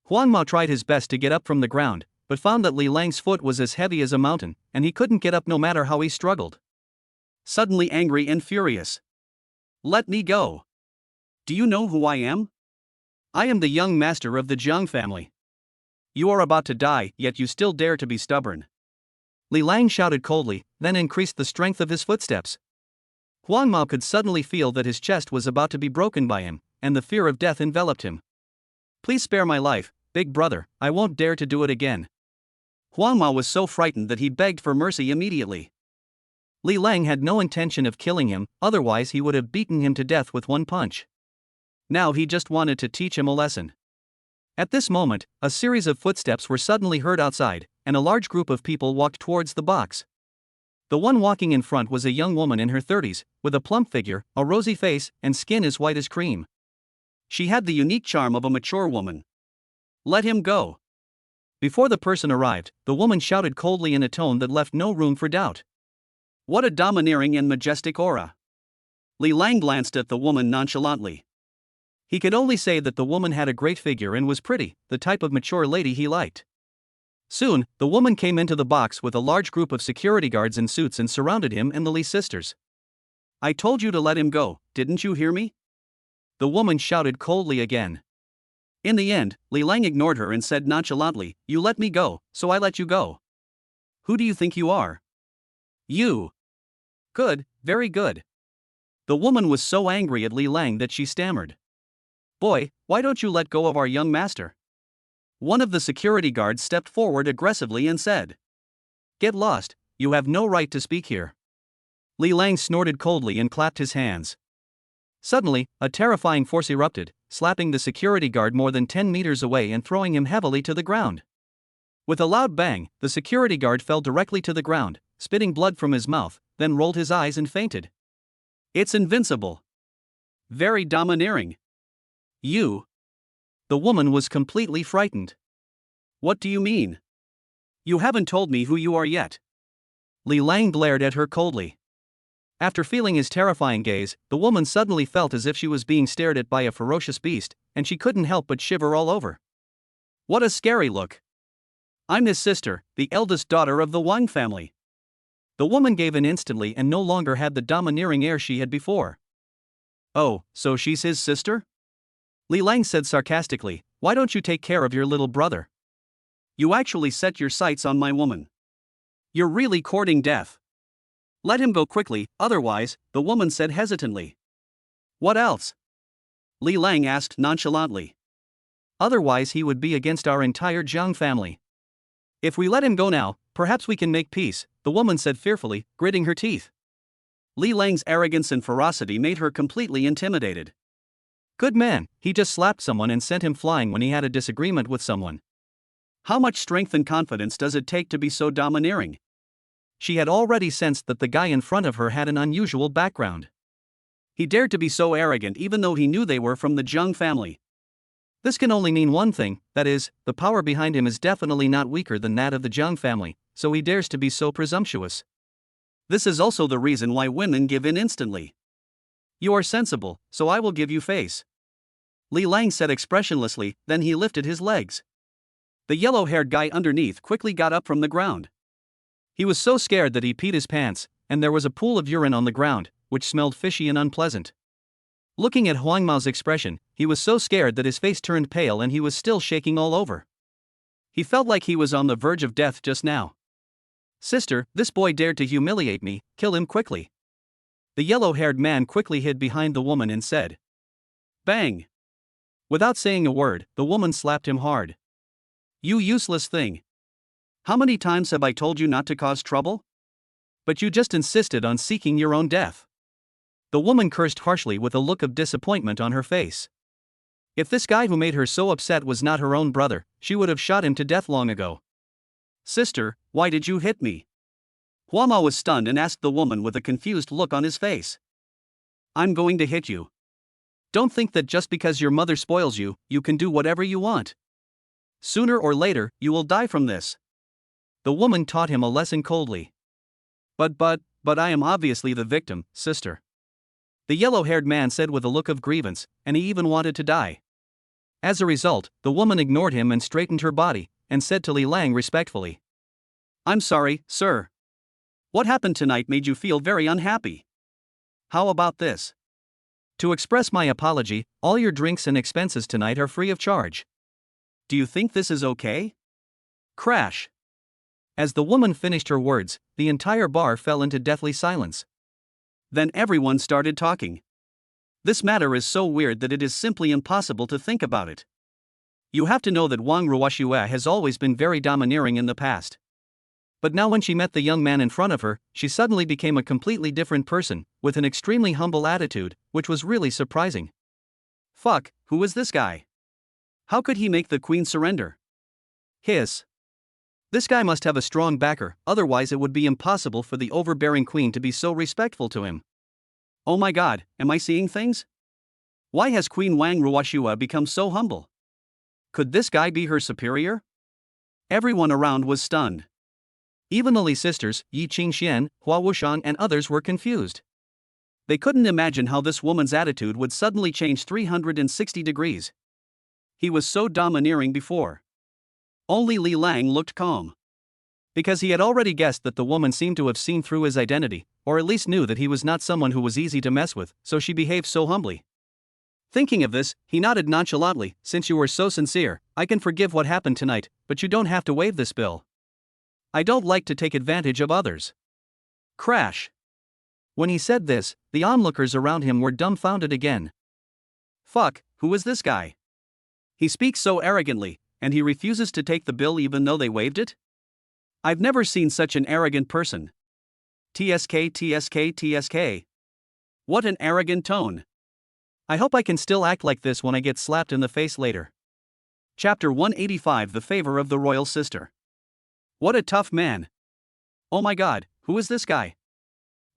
Huang Mao tried his best to get up from the ground, but found that Li Lang's foot was as heavy as a mountain, and he couldn't get up no matter how he struggled. Suddenly angry and furious. Let me go. Do you know who I am? I am the young master of the Jiang family. You are about to die, yet you still dare to be stubborn. Li Lang shouted coldly, then increased the strength of his footsteps. Huang Mao could suddenly feel that his chest was about to be broken by him, and the fear of death enveloped him. Please spare my life, big brother, I won't dare to do it again. Huang Mao was so frightened that he begged for mercy immediately. Li Lang had no intention of killing him, otherwise he would have beaten him to death with one punch. Now he just wanted to teach him a lesson. At this moment, a series of footsteps were suddenly heard outside, and a large group of people walked towards the box. The one walking in front was a young woman in her 30s, with a plump figure, a rosy face, and skin as white as cream. She had the unique charm of a mature woman. Let him go. Before the person arrived, the woman shouted coldly in a tone that left no room for doubt. What a domineering and majestic aura. Li Lang glanced at the woman nonchalantly. He could only say that the woman had a great figure and was pretty, the type of mature lady he liked. Soon, the woman came into the box with a large group of security guards in suits and surrounded him and the Li sisters. I told you to let him go, didn't you hear me? The woman shouted coldly again. In the end, Li Lang ignored her and said nonchalantly, You let me go, so I let you go. Who do you think you are? You. Good, very good. The woman was so angry at Li Lang that she stammered. Boy, why don't you let go of our young master? One of the security guards stepped forward aggressively and said. Get lost, you have no right to speak here. Li Lang snorted coldly and clapped his hands. Suddenly, a terrifying force erupted, slapping the security guard more than 10 meters away and throwing him heavily to the ground. With a loud bang, the security guard fell directly to the ground, spitting blood from his mouth, then rolled his eyes and fainted. It's invincible. Very domineering. You. The woman was completely frightened. What do you mean? You haven't told me who you are yet. Li Lang glared at her coldly. After feeling his terrifying gaze, the woman suddenly felt as if she was being stared at by a ferocious beast, and she couldn't help but shiver all over. What a scary look. I'm his sister, the eldest daughter of the Wang family. The woman gave in instantly and no longer had the domineering air she had before. Oh, so she's his sister? Li Lang said sarcastically, Why don't you take care of your little brother? You actually set your sights on my woman. You're really courting death. Let him go quickly, otherwise, the woman said hesitantly. What else? Li Lang asked nonchalantly. Otherwise he would be against our entire Jiang family. If we let him go now, perhaps we can make peace, the woman said fearfully, gritting her teeth. Li Lang's arrogance and ferocity made her completely intimidated. Good man, he just slapped someone and sent him flying when he had a disagreement with someone. How much strength and confidence does it take to be so domineering? She had already sensed that the guy in front of her had an unusual background. He dared to be so arrogant even though he knew they were from the Jiang family. This can only mean one thing, that is, the power behind him is definitely not weaker than that of the Jiang family, so he dares to be so presumptuous. This is also the reason why women give in instantly. You are sensible, so I will give you face. Li Lang said expressionlessly, then he lifted his legs. The yellow-haired guy underneath quickly got up from the ground. He was so scared that he peed his pants, and there was a pool of urine on the ground, which smelled fishy and unpleasant. Looking at Huang Mao's expression, he was so scared that his face turned pale and he was still shaking all over. He felt like he was on the verge of death just now. Sister, this boy dared to humiliate me, kill him quickly. The yellow-haired man quickly hid behind the woman and said. Bang! Without saying a word, the woman slapped him hard. You useless thing. How many times have I told you not to cause trouble? But you just insisted on seeking your own death. The woman cursed harshly with a look of disappointment on her face. If this guy who made her so upset was not her own brother, she would have shot him to death long ago. Sister, why did you hit me? Huang Mao was stunned and asked the woman with a confused look on his face. I'm going to hit you. Don't think that just because your mother spoils you, you can do whatever you want. Sooner or later, you will die from this. The woman taught him a lesson coldly. But I am obviously the victim, sister. The yellow-haired man said with a look of grievance, and he even wanted to die. As a result, the woman ignored him and straightened her body, and said to Li Lang respectfully. I'm sorry, sir. What happened tonight made you feel very unhappy. How about this? To express my apology, all your drinks and expenses tonight are free of charge. Do you think this is okay? Crash. As the woman finished her words, the entire bar fell into deathly silence. Then everyone started talking. This matter is so weird that it is simply impossible to think about it. You have to know that Wang Ruoxue has always been very domineering in the past. But now when she met the young man in front of her, she suddenly became a completely different person, with an extremely humble attitude, which was really surprising. Fuck, who is this guy? How could he make the queen surrender? Hiss. This guy must have a strong backer, otherwise it would be impossible for the overbearing queen to be so respectful to him. Oh my god, am I seeing things? Why has Queen Wang Ruoxue become so humble? Could this guy be her superior? Everyone around was stunned. Even the Li sisters, Yi Qingxian, Hua Wushang, and others were confused. They couldn't imagine how this woman's attitude would suddenly change 360 degrees. He was so domineering before. Only Li Lang looked calm. Because he had already guessed that the woman seemed to have seen through his identity, or at least knew that he was not someone who was easy to mess with, so she behaved so humbly. Thinking of this, he nodded nonchalantly. Since you were so sincere, I can forgive what happened tonight, but you don't have to waive this bill. I don't like to take advantage of others. Crash. When he said this, the onlookers around him were dumbfounded again. Fuck, who is this guy? He speaks so arrogantly, and he refuses to take the bill even though they waived it? I've never seen such an arrogant person. TSK. What an arrogant tone. I hope I can still act like this when I get slapped in the face later. Chapter 185, The Favor of the Royal Sister. What a tough man. Oh my god, who is this guy?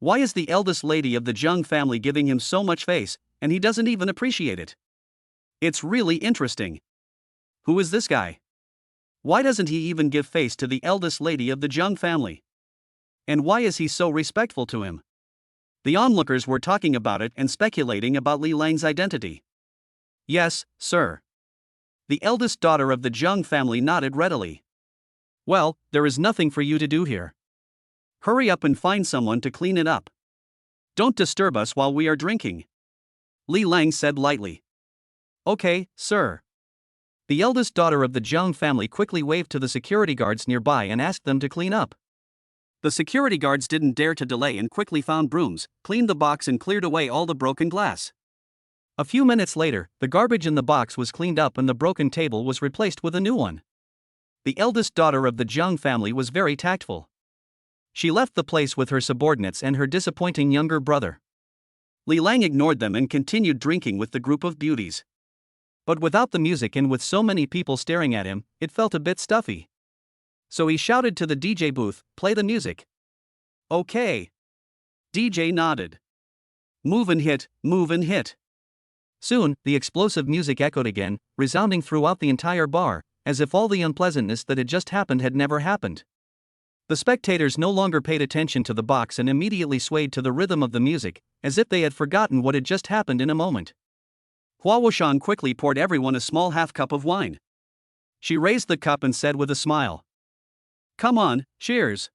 Why is the eldest lady of the Zheng family giving him so much face, and he doesn't even appreciate it? It's really interesting. Who is this guy? Why doesn't he even give face to the eldest lady of the Zheng family? And why is he so respectful to him? The onlookers were talking about it and speculating about Li Lang's identity. Yes, sir. The eldest daughter of the Zheng family nodded readily. Well, there is nothing for you to do here. Hurry up and find someone to clean it up. Don't disturb us while we are drinking. Li Lang said lightly. Okay, sir. The eldest daughter of the Zheng family quickly waved to the security guards nearby and asked them to clean up. The security guards didn't dare to delay and quickly found brooms, cleaned the box and cleared away all the broken glass. A few minutes later, the garbage in the box was cleaned up and the broken table was replaced with a new one. The eldest daughter of the Zheng family was very tactful. She left the place with her subordinates and her disappointing younger brother. Li Lang ignored them and continued drinking with the group of beauties. But without the music and with so many people staring at him, it felt a bit stuffy. So he shouted to the DJ booth, "Play the music." Okay. DJ nodded. Move and hit, move and hit. Soon, the explosive music echoed again, resounding throughout the entire bar, as if all the unpleasantness that had just happened had never happened. The spectators no longer paid attention to the box and immediately swayed to the rhythm of the music, as if they had forgotten what had just happened in a moment. Hua Wushang quickly poured everyone a small half-cup of wine. She raised the cup and said with a smile, "Come on, cheers."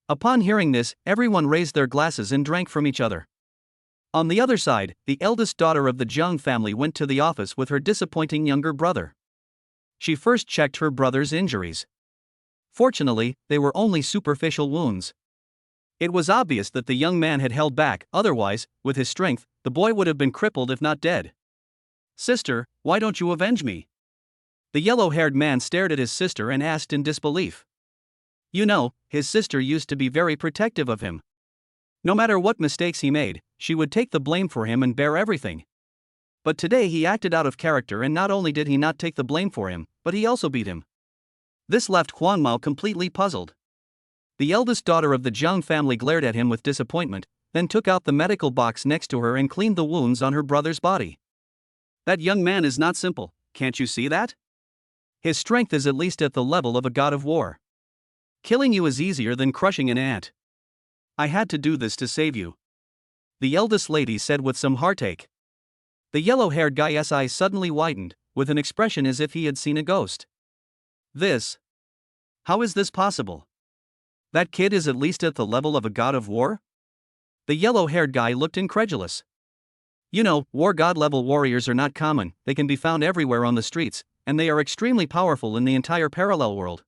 Upon hearing this, everyone raised their glasses and drank from each other. On the other side, the eldest daughter of the Zheng family went to the office with her disappointing younger brother. She first checked her brother's injuries. Fortunately, they were only superficial wounds. It was obvious that the young man had held back, otherwise, with his strength, the boy would have been crippled if not dead. "Sister, why don't you avenge me?" The yellow-haired man stared at his sister and asked in disbelief. You know, his sister used to be very protective of him. No matter what mistakes he made, she would take the blame for him and bear everything. But today he acted out of character and not only did he not take the blame for him, but he also beat him. This left Huang Mao completely puzzled. The eldest daughter of the Zheng family glared at him with disappointment, then took out the medical box next to her and cleaned the wounds on her brother's body. That young man is not simple, can't you see that? His strength is at least at the level of a god of war. Killing you is easier than crushing an ant. I had to do this to save you. The eldest lady said with some heartache. The yellow-haired guy's eyes suddenly widened, with an expression as if he had seen a ghost. How is this possible? That kid is at least at the level of a god of war? The yellow-haired guy looked incredulous. You know, war god-level warriors are not common, they can be found everywhere on the streets, and they are extremely powerful in the entire parallel world.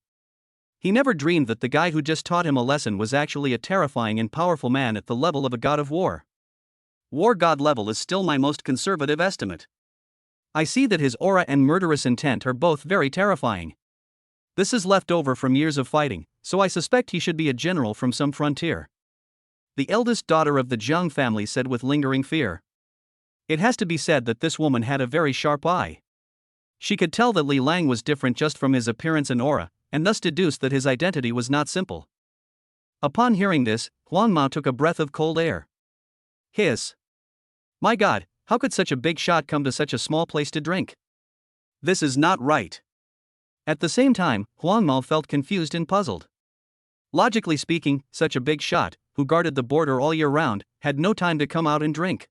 He never dreamed that the guy who just taught him a lesson was actually a terrifying and powerful man at the level of a god of war. War god level is still my most conservative estimate. I see that his aura and murderous intent are both very terrifying. This is left over from years of fighting, so I suspect he should be a general from some frontier. The eldest daughter of the Zheng family said with lingering fear. It has to be said that this woman had a very sharp eye. She could tell that Li Lang was different just from his appearance and aura, and thus deduced that his identity was not simple. Upon hearing this, Huang Mao took a breath of cold air. Hiss. My god, how could such a big shot come to such a small place to drink? This is not right. At the same time, Huang Mao felt confused and puzzled. Logically speaking, such a big shot, who guarded the border all year round, had no time to come out and drink.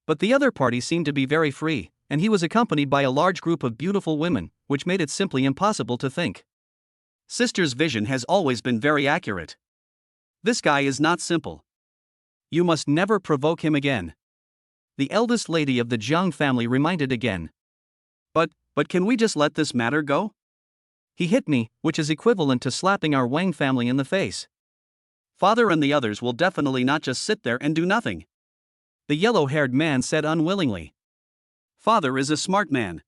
But the other party seemed to be very free, and he was accompanied by a large group of beautiful women, which made it simply impossible to think. Sister's vision has always been very accurate. This guy is not simple. You must never provoke him again. The eldest lady of the Jiang family reminded again. But can we just let this matter go? He hit me, which is equivalent to slapping our Wang family in the face. Father and the others will definitely not just sit there and do nothing. The yellow-haired man said unwillingly. Father is a smart man.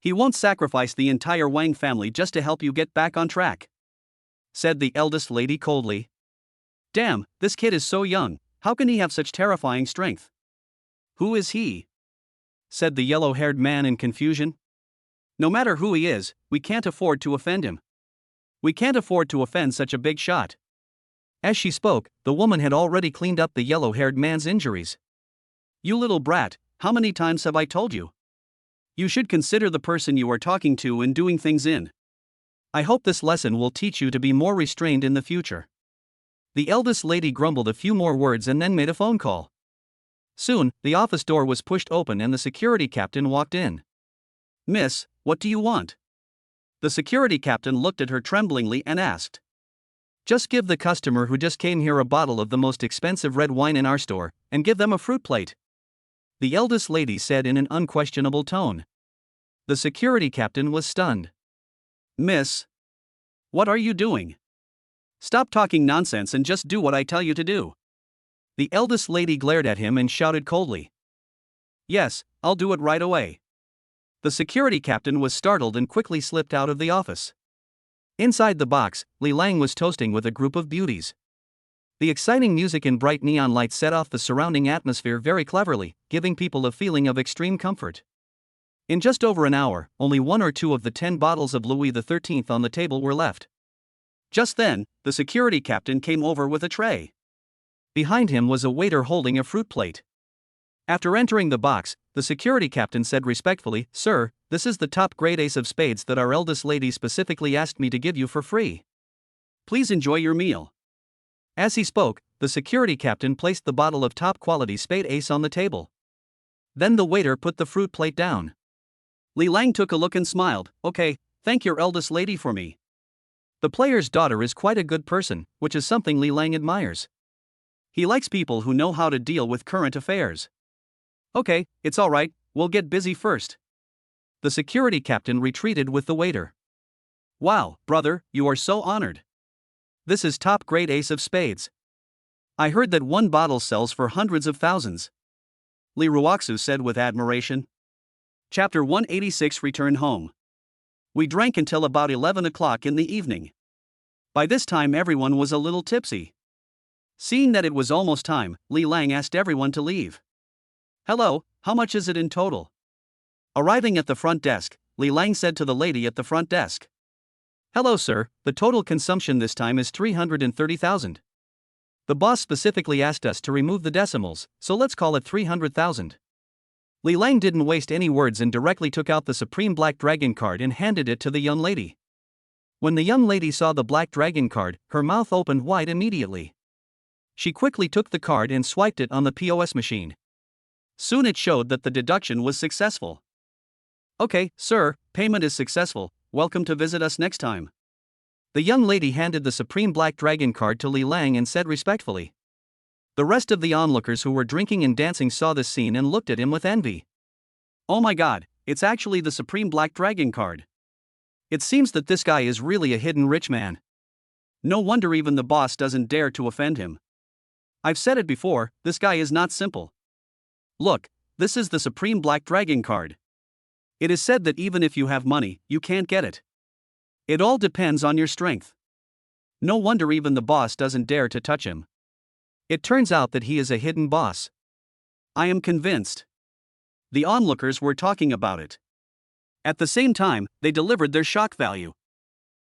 He won't sacrifice the entire Wang family just to help you get back on track, said the eldest lady coldly. Damn, this kid is so young, how can he have such terrifying strength? Who is he? Said the yellow-haired man in confusion. No matter who he is, we can't afford to offend him. We can't afford to offend such a big shot. As she spoke, the woman had already cleaned up the yellow-haired man's injuries. You little brat, how many times have I told you? You should consider the person you are talking to and doing things in. I hope this lesson will teach you to be more restrained in the future. The eldest lady grumbled a few more words and then made a phone call. Soon, the office door was pushed open and the security captain walked in. Miss, what do you want? The security captain looked at her tremblingly and asked. Just give the customer who just came here a bottle of the most expensive red wine in our store, and give them a fruit plate. The eldest lady said in an unquestionable tone. The security captain was stunned. Miss, what are you doing? Stop talking nonsense and just do what I tell you to do. The eldest lady glared at him and shouted coldly. Yes, I'll do it right away. The security captain was startled and quickly slipped out of the office. Inside the box, Li Lang was toasting with a group of beauties. The exciting music and bright neon lights set off the surrounding atmosphere very cleverly, giving people a feeling of extreme comfort. In just over an hour, only 1 or 2 of the 10 bottles of Louis XIII on the table were left. Just then, the security captain came over with a tray. Behind him was a waiter holding a fruit plate. After entering the box, the security captain said respectfully, Sir, this is the top-grade ace of spades that our eldest lady specifically asked me to give you for free. Please enjoy your meal. As he spoke, the security captain placed the bottle of top-quality spade ace on the table. Then the waiter put the fruit plate down. Li Lang took a look and smiled. Okay, thank your eldest lady for me. The player's daughter is quite a good person, which is something Li Lang admires. He likes people who know how to deal with current affairs. Okay, it's alright, we'll get busy first. The security captain retreated with the waiter. Wow, brother, you are so honored. This is top-grade ace of spades. I heard that one bottle sells for hundreds of thousands. Li Ruoxu said with admiration. Chapter 186 Return Home. We drank until about 11 o'clock in the evening. By this time everyone was a little tipsy. Seeing that it was almost time, Li Lang asked everyone to leave. Hello, how much is it in total? Arriving at the front desk, Li Lang said to the lady at the front desk. Hello sir, the total consumption this time is 330,000. The boss specifically asked us to remove the decimals, so let's call it 300,000. Li Lang didn't waste any words and directly took out the Supreme Black Dragon card and handed it to the young lady. When the young lady saw the Black Dragon card, her mouth opened wide immediately. She quickly took the card and swiped it on the POS machine. Soon it showed that the deduction was successful. Okay, sir, payment is successful, welcome to visit us next time. The young lady handed the Supreme Black Dragon card to Li Lang and said respectfully. The rest of the onlookers who were drinking and dancing saw this scene and looked at him with envy. Oh my god, it's actually the Supreme Black Dragon card. It seems that this guy is really a hidden rich man. No wonder even the boss doesn't dare to offend him. I've said it before, this guy is not simple. Look, this is the Supreme Black Dragon card. It is said that even if you have money, you can't get it. It all depends on your strength. No wonder even the boss doesn't dare to touch him. It turns out that he is a hidden boss. I am convinced. The onlookers were talking about it. At the same time, they delivered their shock value.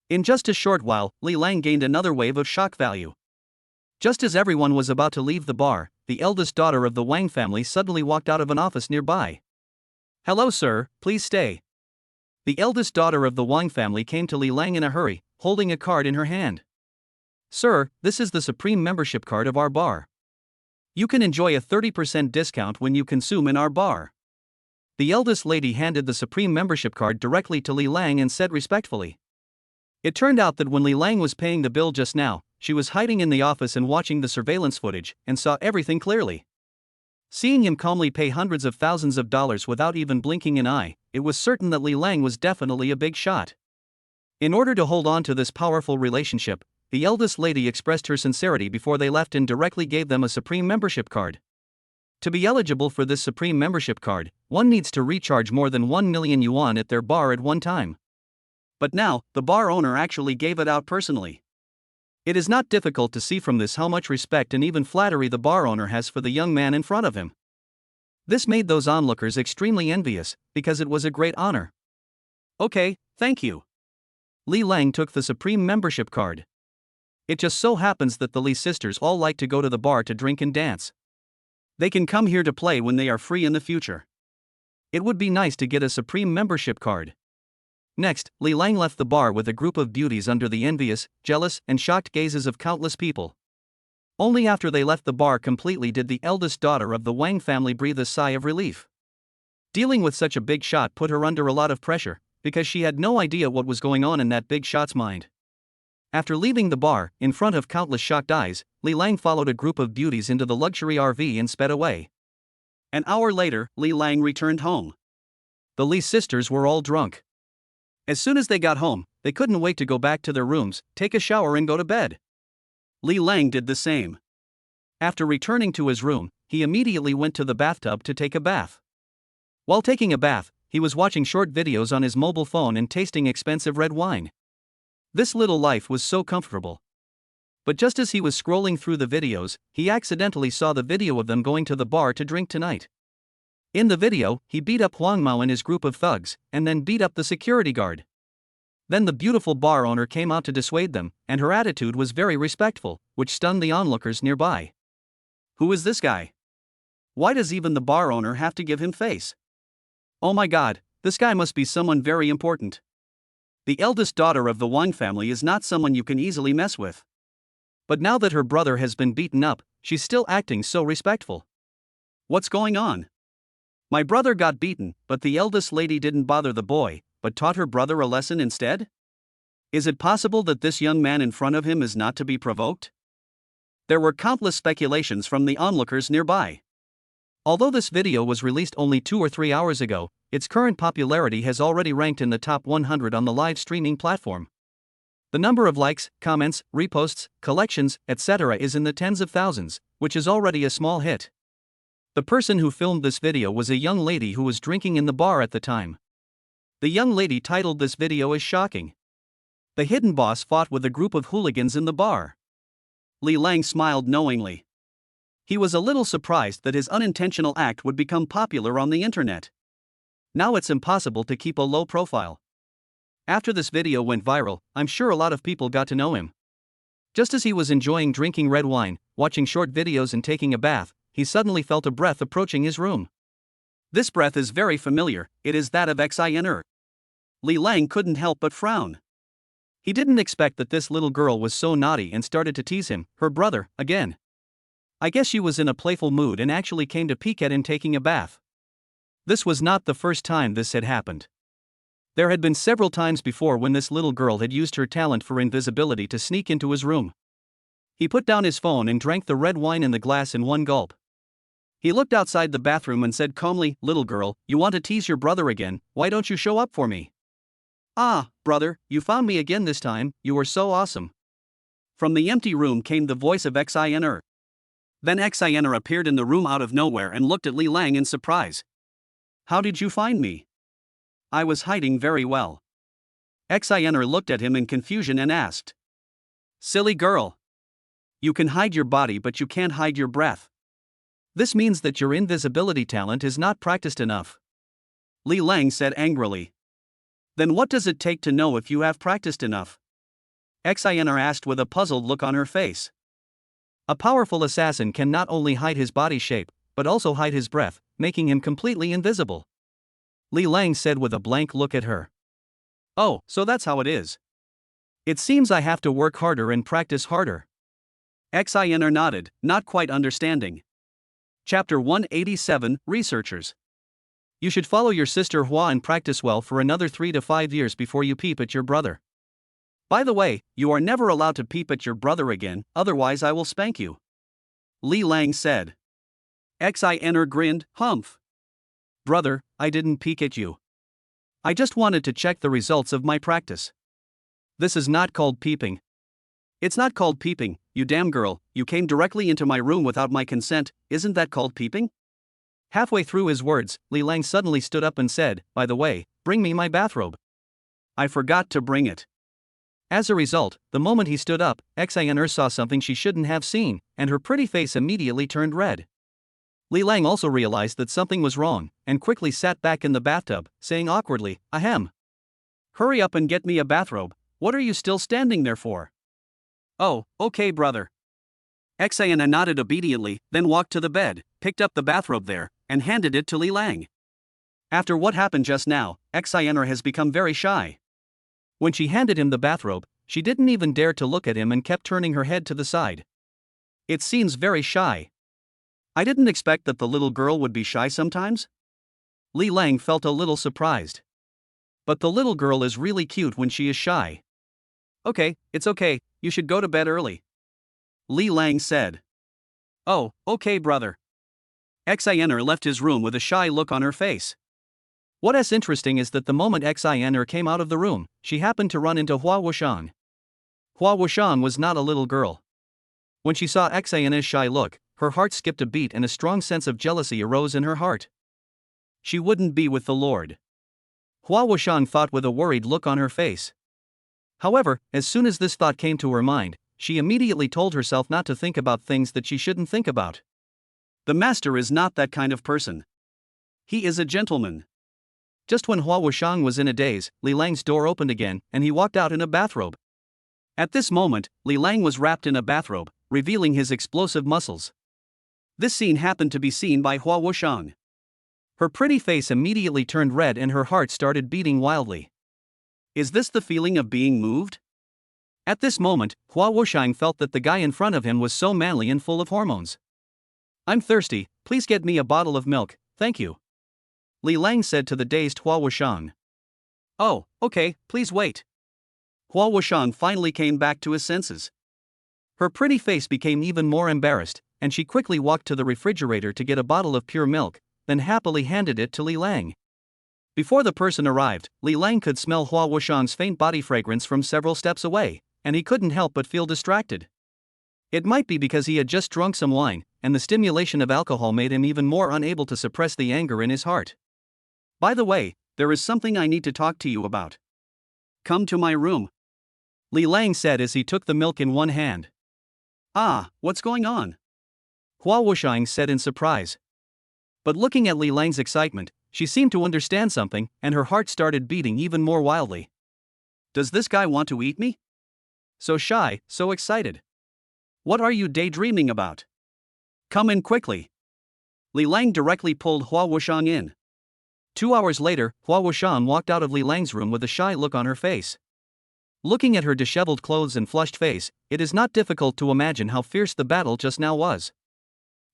In just a short while, Li Lang gained another wave of shock value. Just as everyone was about to leave the bar, the eldest daughter of the Wang family suddenly walked out of an office nearby. Hello sir, please stay. The eldest daughter of the Wang family came to Li Lang in a hurry, holding a card in her hand. "Sir, this is the Supreme membership card of our bar. You can enjoy a 30% discount when you consume in our bar." The eldest lady handed the Supreme membership card directly to Li Lang and said respectfully. It turned out that when Li Lang was paying the bill just now, she was hiding in the office and watching the surveillance footage and saw everything clearly. Seeing him calmly pay hundreds of thousands of dollars without even blinking an eye, it was certain that Li Lang was definitely a big shot. In order to hold on to this powerful relationship, the eldest lady expressed her sincerity before they left and directly gave them a Supreme membership card. To be eligible for this Supreme membership card, one needs to recharge more than 1 million yuan at their bar at one time. But now, the bar owner actually gave it out personally. It is not difficult to see from this how much respect and even flattery the bar owner has for the young man in front of him. This made those onlookers extremely envious, because it was a great honor. "Okay, thank you." Li Lang took the Supreme membership card. It just so happens that the Li sisters all like to go to the bar to drink and dance. They can come here to play when they are free in the future. It would be nice to get a Supreme membership card. Next, Li Lang left the bar with a group of beauties under the envious, jealous, and shocked gazes of countless people. Only after they left the bar completely did the eldest daughter of the Wang family breathe a sigh of relief. Dealing with such a big shot put her under a lot of pressure, because she had no idea what was going on in that big shot's mind. After leaving the bar, in front of countless shocked eyes, Li Lang followed a group of beauties into the luxury RV and sped away. An hour later, Li Lang returned home. The Li sisters were all drunk. As soon as they got home, they couldn't wait to go back to their rooms, take a shower and go to bed. Li Lang did the same. After returning to his room, he immediately went to the bathtub to take a bath. While taking a bath, he was watching short videos on his mobile phone and tasting expensive red wine. This little life was so comfortable. But just as he was scrolling through the videos, he accidentally saw the video of them going to the bar to drink tonight. In the video, he beat up Huang Mao and his group of thugs, and then beat up the security guard. Then the beautiful bar owner came out to dissuade them, and her attitude was very respectful, which stunned the onlookers nearby. Who is this guy? Why does even the bar owner have to give him face? Oh my god, this guy must be someone very important. The eldest daughter of the Wang family is not someone you can easily mess with. But now that her brother has been beaten up, she's still acting so respectful. What's going on? My brother got beaten, but the eldest lady didn't bother the boy, but taught her brother a lesson instead? Is it possible that this young man in front of him is not to be provoked? There were countless speculations from the onlookers nearby. Although this video was released only 2 or 3 hours ago, its current popularity has already ranked in the top 100 on the live streaming platform. The number of likes, comments, reposts, collections, etc. is in the tens of thousands, which is already a small hit. The person who filmed this video was a young lady who was drinking in the bar at the time. The young lady titled this video as shocking. The hidden boss fought with a group of hooligans in the bar. Li Lang smiled knowingly. He was a little surprised that his unintentional act would become popular on the internet. Now it's impossible to keep a low profile. After this video went viral, I'm sure a lot of people got to know him. Just as he was enjoying drinking red wine, watching short videos and taking a bath, he suddenly felt a breath approaching his room. This breath is very familiar, it is that of Xener. Li Lang couldn't help but frown. He didn't expect that this little girl was so naughty and started to tease him, her brother, again. I guess she was in a playful mood and actually came to peek at him taking a bath. This was not the first time this had happened. There had been several times before when this little girl had used her talent for invisibility to sneak into his room. He put down his phone and drank the red wine in the glass in one gulp. He looked outside the bathroom and said calmly, "Little girl, you want to tease your brother again, why don't you show up for me?" "Ah, brother, you found me again this time, you were so awesome." From the empty room came the voice of Xener. Then Xener appeared in the room out of nowhere and looked at Li Lang in surprise. "How did you find me?" "I was hiding very well." Xener looked at him in confusion and asked. "Silly girl. You can hide your body but you can't hide your breath. This means that your invisibility talent is not practiced enough." Li Lang said angrily. "Then what does it take to know if you have practiced enough?" Xener asked with a puzzled look on her face. A powerful assassin can not only hide his body shape, but also hide his breath, making him completely invisible. Li Lang said with a blank look at her. "Oh, so that's how it is. It seems I have to work harder and practice harder. Xener nodded, not quite understanding. Chapter 187, Researchers. You should follow your sister Hua and practice well for another 3 to 5 years before you peep at your brother. By the way, you are never allowed to peep at your brother again, otherwise I will spank you. Li Lang said. Xener grinned, humph. Brother, I didn't peek at you. I just wanted to check the results of my practice. This is not called peeping. It's not called peeping, you damn girl, you came directly into my room without my consent, isn't that called peeping? Halfway through his words, Li Lang suddenly stood up and said, by the way, bring me my bathrobe. I forgot to bring it. As a result, the moment he stood up, Xener saw something she shouldn't have seen, and her pretty face immediately turned red. Li Lang also realized that something was wrong, and quickly sat back in the bathtub, saying awkwardly, ahem. Hurry up and get me a bathrobe, what are you still standing there for? Oh, okay brother. Xener nodded obediently, then walked to the bed, picked up the bathrobe there, and handed it to Li Lang. After what happened just now, Xener has become very shy. When she handed him the bathrobe, she didn't even dare to look at him and kept turning her head to the side. It seems very shy. I didn't expect that the little girl would be shy sometimes. Li Lang felt a little surprised. But the little girl is really cute when she is shy. Okay, it's okay, you should go to bed early. Li Lang said. Oh, okay brother. Xener left his room with a shy look on her face. What is interesting is that the moment Xener came out of the room, she happened to run into Hua Wuxian. Hua Wuxian was not a little girl. When she saw Xener's shy look, her heart skipped a beat and a strong sense of jealousy arose in her heart. She wouldn't be with the Lord. Hua Wuxian thought with a worried look on her face. However, as soon as this thought came to her mind, she immediately told herself not to think about things that she shouldn't think about. The master is not that kind of person. He is a gentleman. Just when Hua Wuxian was in a daze, Li Lang's door opened again, and he walked out in a bathrobe. At this moment, Li Lang was wrapped in a bathrobe, revealing his explosive muscles. This scene happened to be seen by Hua Wuxian. Her pretty face immediately turned red and her heart started beating wildly. Is this the feeling of being moved? At this moment, Hua Wuxian felt that the guy in front of him was so manly and full of hormones. I'm thirsty, please get me a bottle of milk, thank you. Li Lang said to the dazed Hua Wuxian. Oh, okay, please wait. Hua Wuxian finally came back to his senses. Her pretty face became even more embarrassed, and she quickly walked to the refrigerator to get a bottle of pure milk, then happily handed it to Li Lang. Before the person arrived, Li Lang could smell Hua Wuxian's faint body fragrance from several steps away, and he couldn't help but feel distracted. It might be because he had just drunk some wine, and the stimulation of alcohol made him even more unable to suppress the anger in his heart. By the way, there is something I need to talk to you about. Come to my room. Li Lang said as he took the milk in one hand. Ah, what's going on? Hua Wuxian said in surprise. But looking at Li Lang's excitement, she seemed to understand something, and her heart started beating even more wildly. Does this guy want to eat me? So shy, so excited. What are you daydreaming about? Come in quickly. Li Lang directly pulled Hua Wuxian in. 2 hours later, Hua Wuxian walked out of Li Lang's room with a shy look on her face. Looking at her disheveled clothes and flushed face, it is not difficult to imagine how fierce the battle just now was.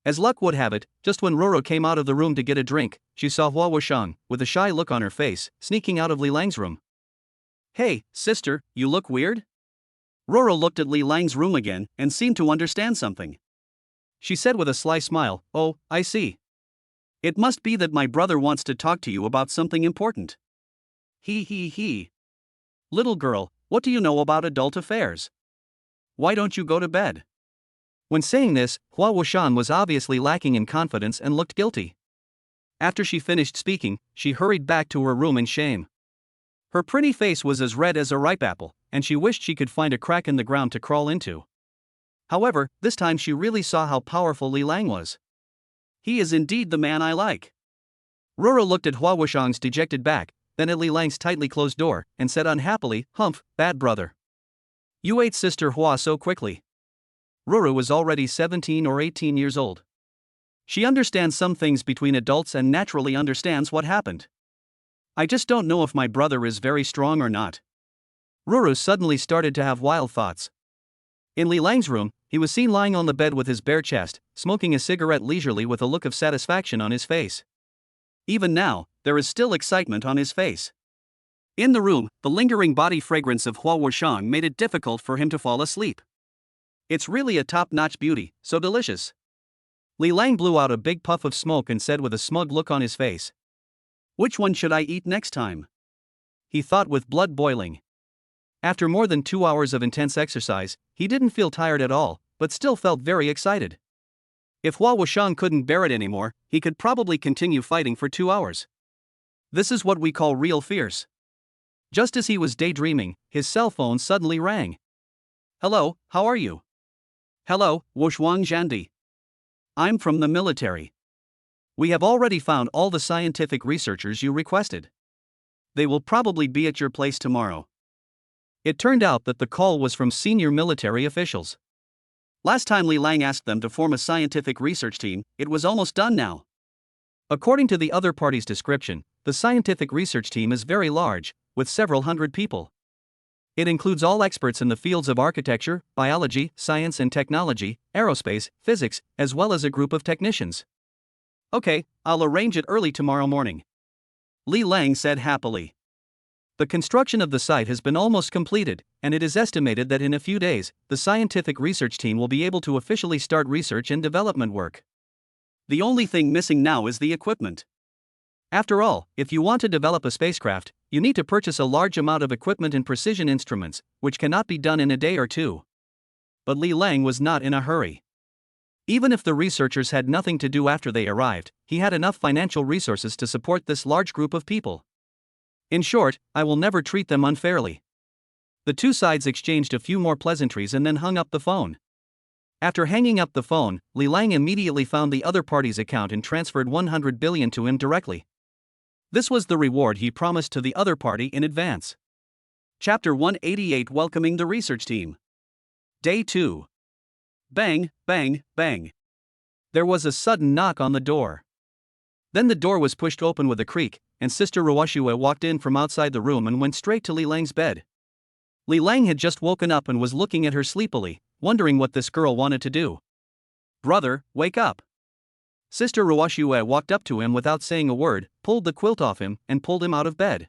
As luck would have it, just when Roro came out of the room to get a drink, she saw Hua Wuxian, with a shy look on her face, sneaking out of Li Lang's room. Hey, sister, you look weird? Roro looked at Li Lang's room again, and seemed to understand something. She said with a sly smile, oh, I see. It must be that my brother wants to talk to you about something important. He. Little girl, what do you know about adult affairs? Why don't you go to bed? When saying this, Hua Wuxian was obviously lacking in confidence and looked guilty. After she finished speaking, she hurried back to her room in shame. Her pretty face was as red as a ripe apple, and she wished she could find a crack in the ground to crawl into. However, this time she really saw how powerful Li Lang was. He is indeed the man I like. Roro looked at Hua Wuxian's dejected back, then at Li Lang's tightly closed door, and said unhappily, humph, bad brother. You ate sister Hua so quickly. Roro was already 17 or 18 years old. She understands some things between adults and naturally understands what happened. I just don't know if my brother is very strong or not. Ruru suddenly started to have wild thoughts. In Li Lang's room, he was seen lying on the bed with his bare chest, smoking a cigarette leisurely with a look of satisfaction on his face. Even now, there is still excitement on his face. In the room, the lingering body fragrance of Hua Wushang made it difficult for him to fall asleep. It's really a top-notch beauty, so delicious. Li Lang blew out a big puff of smoke and said with a smug look on his face. Which one should I eat next time? He thought with blood boiling. After more than 2 hours of intense exercise, he didn't feel tired at all, but still felt very excited. If Hua Wushang couldn't bear it anymore, he could probably continue fighting for 2 hours. This is what we call real fierce. Just as he was daydreaming, his cell phone suddenly rang. Hello, how are you? Hello, Wushuang Zhandi. I'm from the military. We have already found all the scientific researchers you requested. They will probably be at your place tomorrow. It turned out that the call was from senior military officials. Last time Li Lang asked them to form a scientific research team, it was almost done now. According to the other party's description, the scientific research team is very large, with several hundred people. It includes all experts in the fields of architecture, biology, science and technology, aerospace, physics, as well as a group of technicians. Okay, I'll arrange it early tomorrow morning. Li Lang said happily. The construction of the site has been almost completed, and it is estimated that in a few days, the scientific research team will be able to officially start research and development work. The only thing missing now is the equipment. After all, if you want to develop a spacecraft, you need to purchase a large amount of equipment and precision instruments, which cannot be done in a day or two. But Li Lang was not in a hurry. Even if the researchers had nothing to do after they arrived, he had enough financial resources to support this large group of people. In short, I will never treat them unfairly. The two sides exchanged a few more pleasantries and then hung up the phone. After hanging up the phone, Li Lang immediately found the other party's account and transferred 100 billion to him directly. This was the reward he promised to the other party in advance. Chapter 188 Welcoming the Research Team. Day 2. Bang, bang, bang. There was a sudden knock on the door. Then the door was pushed open with a creak, and Sister Ruoshue walked in from outside the room and went straight to Li Lang's bed. Li Lang had just woken up and was looking at her sleepily, wondering what this girl wanted to do. Brother, wake up. Sister Ruoshue walked up to him without saying a word, pulled the quilt off him, and pulled him out of bed.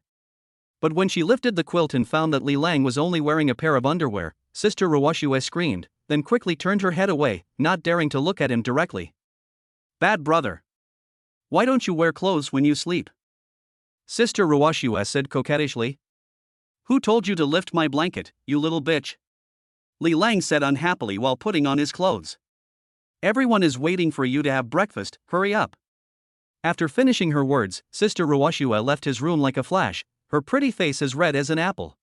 But when she lifted the quilt and found that Li Lang was only wearing a pair of underwear, Sister Ruoshue screamed, then quickly turned her head away, not daring to look at him directly. Bad brother. Why don't you wear clothes when you sleep? Sister Ruoshue said coquettishly. Who told you to lift my blanket, you little bitch? Li Lang said unhappily while putting on his clothes. Everyone is waiting for you to have breakfast, hurry up. After finishing her words, Sister Ruoshue left his room like a flash, her pretty face as red as an apple.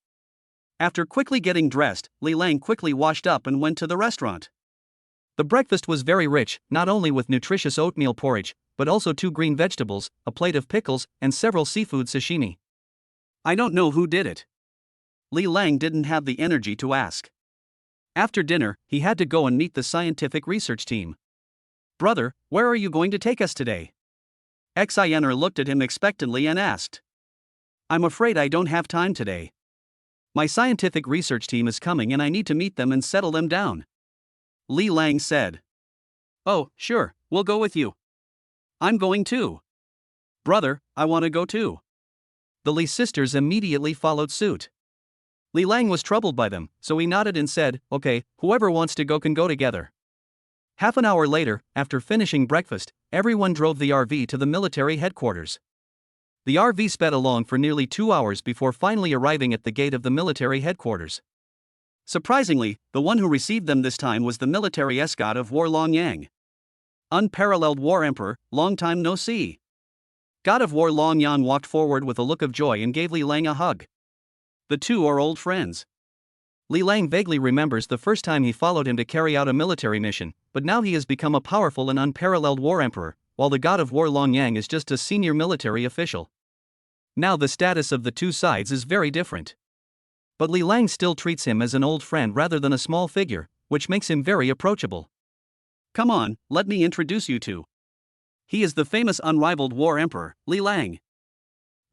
After quickly getting dressed, Li Lang quickly washed up and went to the restaurant. The breakfast was very rich, not only with nutritious oatmeal porridge, but also 2 green vegetables, a plate of pickles, and several seafood sashimi. I don't know who did it. Li Lang didn't have the energy to ask. After dinner, he had to go and meet the scientific research team. Brother, where are you going to take us today? Xener looked at him expectantly and asked. I'm afraid I don't have time today. My scientific research team is coming and I need to meet them and settle them down. Li Lang said. Oh, sure, we'll go with you. I'm going too. Brother, I want to go too. The Li sisters immediately followed suit. Li Lang was troubled by them, so he nodded and said, okay, whoever wants to go can go together. Half an hour later, after finishing breakfast, everyone drove the RV to the military headquarters. The RV sped along for nearly 2 hours before finally arriving at the gate of the military headquarters. Surprisingly, the one who received them this time was the military escort of War Long Yang. Unparalleled War Emperor, long time no see. God of War Long Yan walked forward with a look of joy and gave Li Lang a hug. The two are old friends. Li Lang vaguely remembers the first time he followed him to carry out a military mission, but now he has become a powerful and unparalleled war emperor, while the God of War Long Yang is just a senior military official. Now the status of the two sides is very different. But Li Lang still treats him as an old friend rather than a small figure, which makes him very approachable. Come on, let me introduce you to. He is the famous unrivaled war emperor, Li Lang.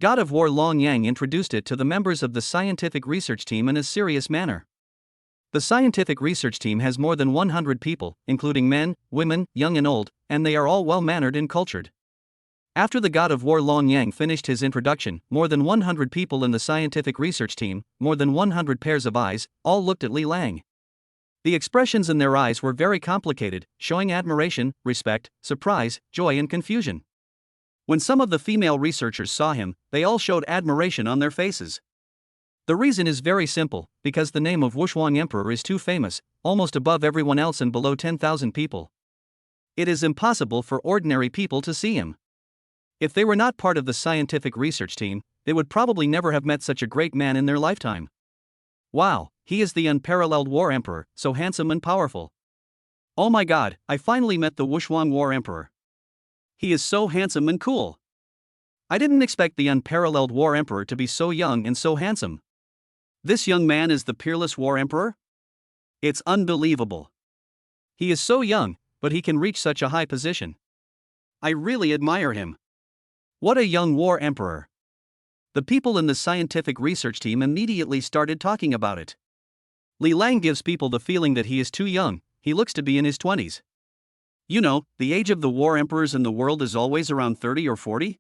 God of War Long Yang introduced it to the members of the scientific research team in a serious manner. The scientific research team has more than 100 people, including men, women, young and old, and they are all well-mannered and cultured. After the God of War Long Yang finished his introduction, more than 100 people in the scientific research team, more than 100 pairs of eyes, all looked at Li Lang. The expressions in their eyes were very complicated, showing admiration, respect, surprise, joy and confusion. When some of the female researchers saw him, they all showed admiration on their faces. The reason is very simple, because the name of Wuxuang Emperor is too famous, almost above everyone else and below 10,000 people. It is impossible for ordinary people to see him. If they were not part of the scientific research team, they would probably never have met such a great man in their lifetime. Wow, he is the unparalleled War Emperor, so handsome and powerful. Oh my god, I finally met the Wuxuang War Emperor. He is so handsome and cool. I didn't expect the unparalleled War Emperor to be so young and so handsome. This young man is the peerless War Emperor? It's unbelievable. He is so young, but he can reach such a high position. I really admire him. What a young War Emperor. The people in the scientific research team immediately started talking about it. Li Lang gives people the feeling that he is too young, he looks to be in his 20s. You know, the age of the war emperors in the world is always around 30 or 40?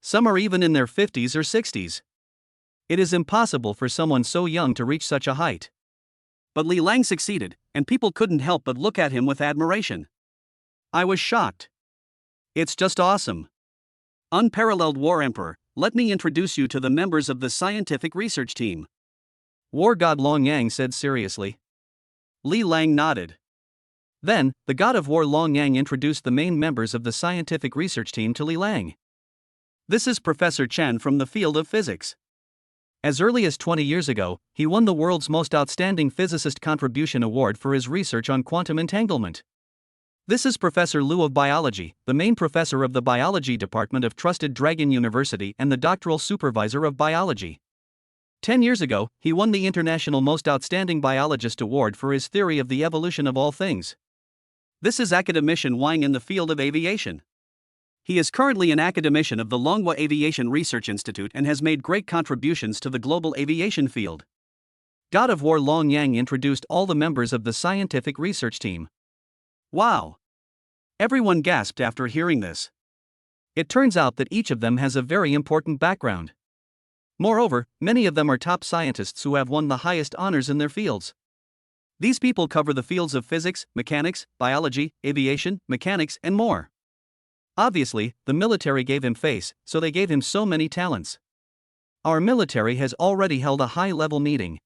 Some are even in their 50s or 60s. It is impossible for someone so young to reach such a height. But Li Lang succeeded, and people couldn't help but look at him with admiration. I was shocked. It's just awesome. Unparalleled War Emperor, let me introduce you to the members of the scientific research team. War God Long Yang said seriously. Li Lang nodded. Then, the God of War Long Yang introduced the main members of the scientific research team to Li Lang. This is Professor Chen from the field of physics. As early as 20 years ago, he won the world's most outstanding physicist contribution award for his research on quantum entanglement. This is Professor Liu of biology, the main professor of the biology department of Trusted Dragon University and the doctoral supervisor of biology. 10 years ago, he won the International Most Outstanding Biologist Award for his theory of the evolution of all things. This is Academician Wang in the field of aviation. He is currently an academician of the Longhua Aviation Research Institute and has made great contributions to the global aviation field. God of War Long Yang introduced all the members of the scientific research team. Wow! Everyone gasped after hearing this. It turns out that each of them has a very important background. Moreover, many of them are top scientists who have won the highest honors in their fields. These people cover the fields of physics, mechanics, biology, aviation, mechanics, and more. Obviously, the military gave him face, so they gave him so many talents. Our military has already held a high-level meeting.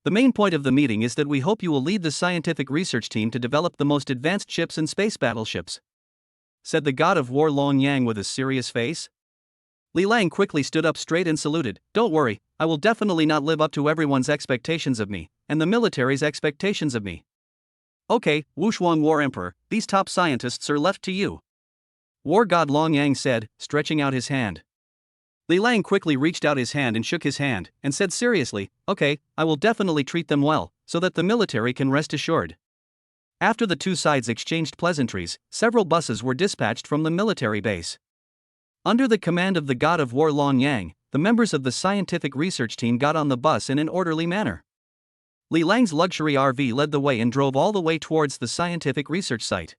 The main point of the meeting is that we hope you will lead the scientific research team to develop the most advanced ships and space battleships, said the God of War Long Yang with a serious face. Li Lang quickly stood up straight and saluted. Don't worry, I will definitely not live up to everyone's expectations of me, and the military's expectations of me. Okay, Wuxuang War Emperor, these top scientists are left to you. War God Long Yang said, stretching out his hand. Li Lang quickly reached out his hand and shook his hand, and said seriously, okay, I will definitely treat them well, so that the military can rest assured. After the two sides exchanged pleasantries, several buses were dispatched from the military base. Under the command of the God of War Long Yang, the members of the scientific research team got on the bus in an orderly manner. Li Lang's luxury RV led the way and drove all the way towards the scientific research site.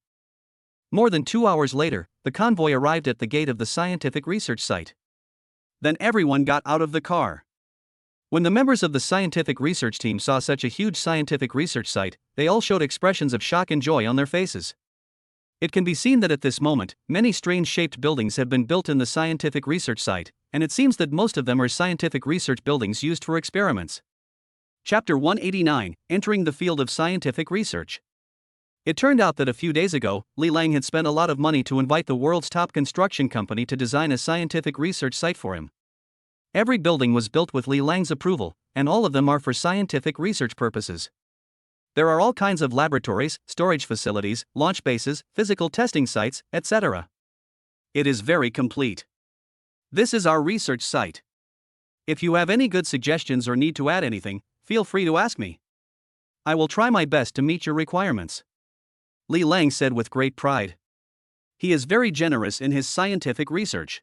More than 2 hours later, the convoy arrived at the gate of the scientific research site. Then everyone got out of the car. When the members of the scientific research team saw such a huge scientific research site, they all showed expressions of shock and joy on their faces. It can be seen that at this moment, many strange-shaped buildings have been built in the scientific research site, and it seems that most of them are scientific research buildings used for experiments. Chapter 189, Entering the Field of Scientific Research. It turned out that a few days ago, Li Lang had spent a lot of money to invite the world's top construction company to design a scientific research site for him. Every building was built with Li Lang's approval, and all of them are for scientific research purposes. There are all kinds of laboratories, storage facilities, launch bases, physical testing sites, etc. It is very complete. This is our research site. If you have any good suggestions or need to add anything, feel free to ask me. I will try my best to meet your requirements. Li Lang said with great pride. He is very generous in his scientific research.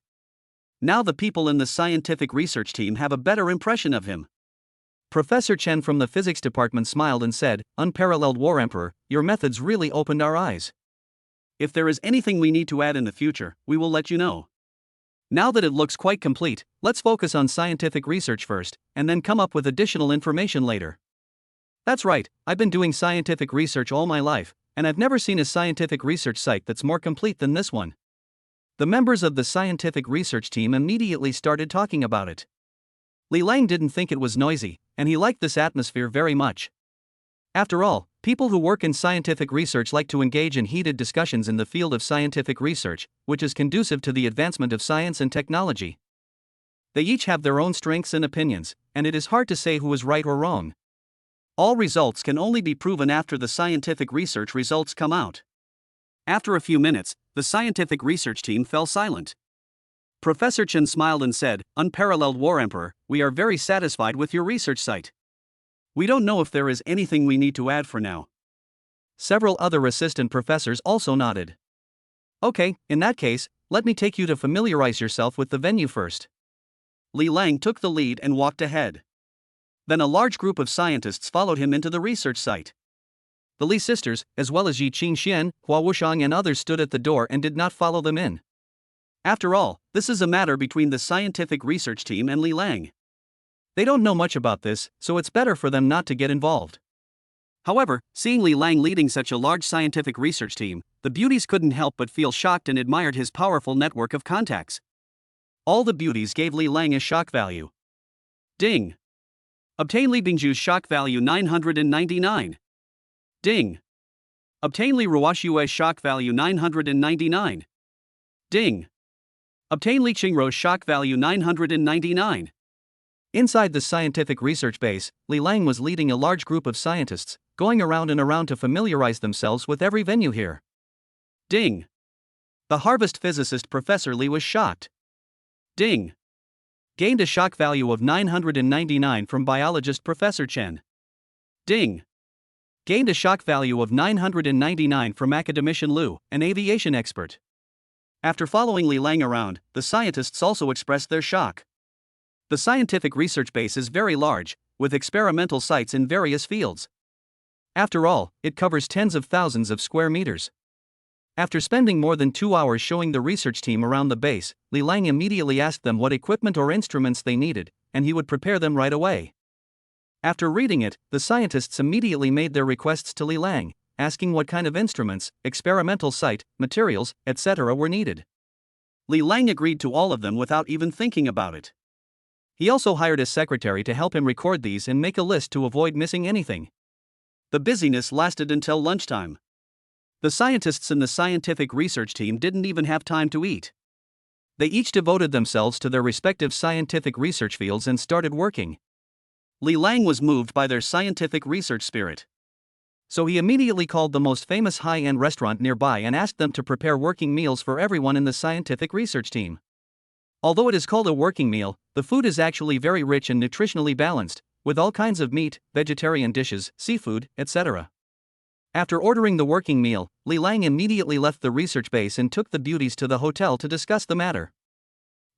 Now the people in the scientific research team have a better impression of him. Professor Chen from the physics department smiled and said, "Unparalleled War Emperor, your methods really opened our eyes. If there is anything we need to add in the future, we will let you know. Now that it looks quite complete, let's focus on scientific research first, and then come up with additional information later." That's right, I've been doing scientific research all my life, and I've never seen a scientific research site that's more complete than this one. The members of the scientific research team immediately started talking about it. Li Lang didn't think it was noisy, and he liked this atmosphere very much. After all, people who work in scientific research like to engage in heated discussions in the field of scientific research, which is conducive to the advancement of science and technology. They each have their own strengths and opinions, and it is hard to say who is right or wrong. All results can only be proven after the scientific research results come out. After a few minutes, the scientific research team fell silent. Professor Chen smiled and said, "Unparalleled War Emperor, we are very satisfied with your research site. We don't know if there is anything we need to add for now." Several other assistant professors also nodded. "Okay, in that case, let me take you to familiarize yourself with the venue first." Li Lang took the lead and walked ahead. Then a large group of scientists followed him into the research site. The Li sisters, as well as Yi Qingxian, Hua Wushang and others stood at the door and did not follow them in. After all, this is a matter between the scientific research team and Li Lang. They don't know much about this, so it's better for them not to get involved. However, seeing Li Lang leading such a large scientific research team, the beauties couldn't help but feel shocked and admired his powerful network of contacts. All the beauties gave Li Lang a shock value. Ding! Obtain Li Bingju's shock value 999. Ding! Obtain Li Ruoshue's shock value 999. Ding! Obtain Li Qingrou's shock value 999. Inside the scientific research base, Li Lang was leading a large group of scientists, going around and around to familiarize themselves with every venue here. Ding! The harvest physicist Professor Li was shocked. Ding! Gained a shock value of 999 from biologist Professor Chen. Ding! Gained a shock value of 999 from academician Lu, an aviation expert. After following Li Lang around, the scientists also expressed their shock. The scientific research base is very large, with experimental sites in various fields. After all, it covers tens of thousands of square meters. After spending more than 2 hours showing the research team around the base, Li Lang immediately asked them what equipment or instruments they needed, and he would prepare them right away. After reading it, the scientists immediately made their requests to Li Lang, asking what kind of instruments, experimental site, materials, etc. were needed. Li Lang agreed to all of them without even thinking about it. He also hired a secretary to help him record these and make a list to avoid missing anything. The busyness lasted until lunchtime. The scientists in the scientific research team didn't even have time to eat. They each devoted themselves to their respective scientific research fields and started working. Li Lang was moved by their scientific research spirit. So he immediately called the most famous high-end restaurant nearby and asked them to prepare working meals for everyone in the scientific research team. Although it is called a working meal, the food is actually very rich and nutritionally balanced, with all kinds of meat, vegetarian dishes, seafood, etc. After ordering the working meal, Li Lang immediately left the research base and took the beauties to the hotel to discuss the matter.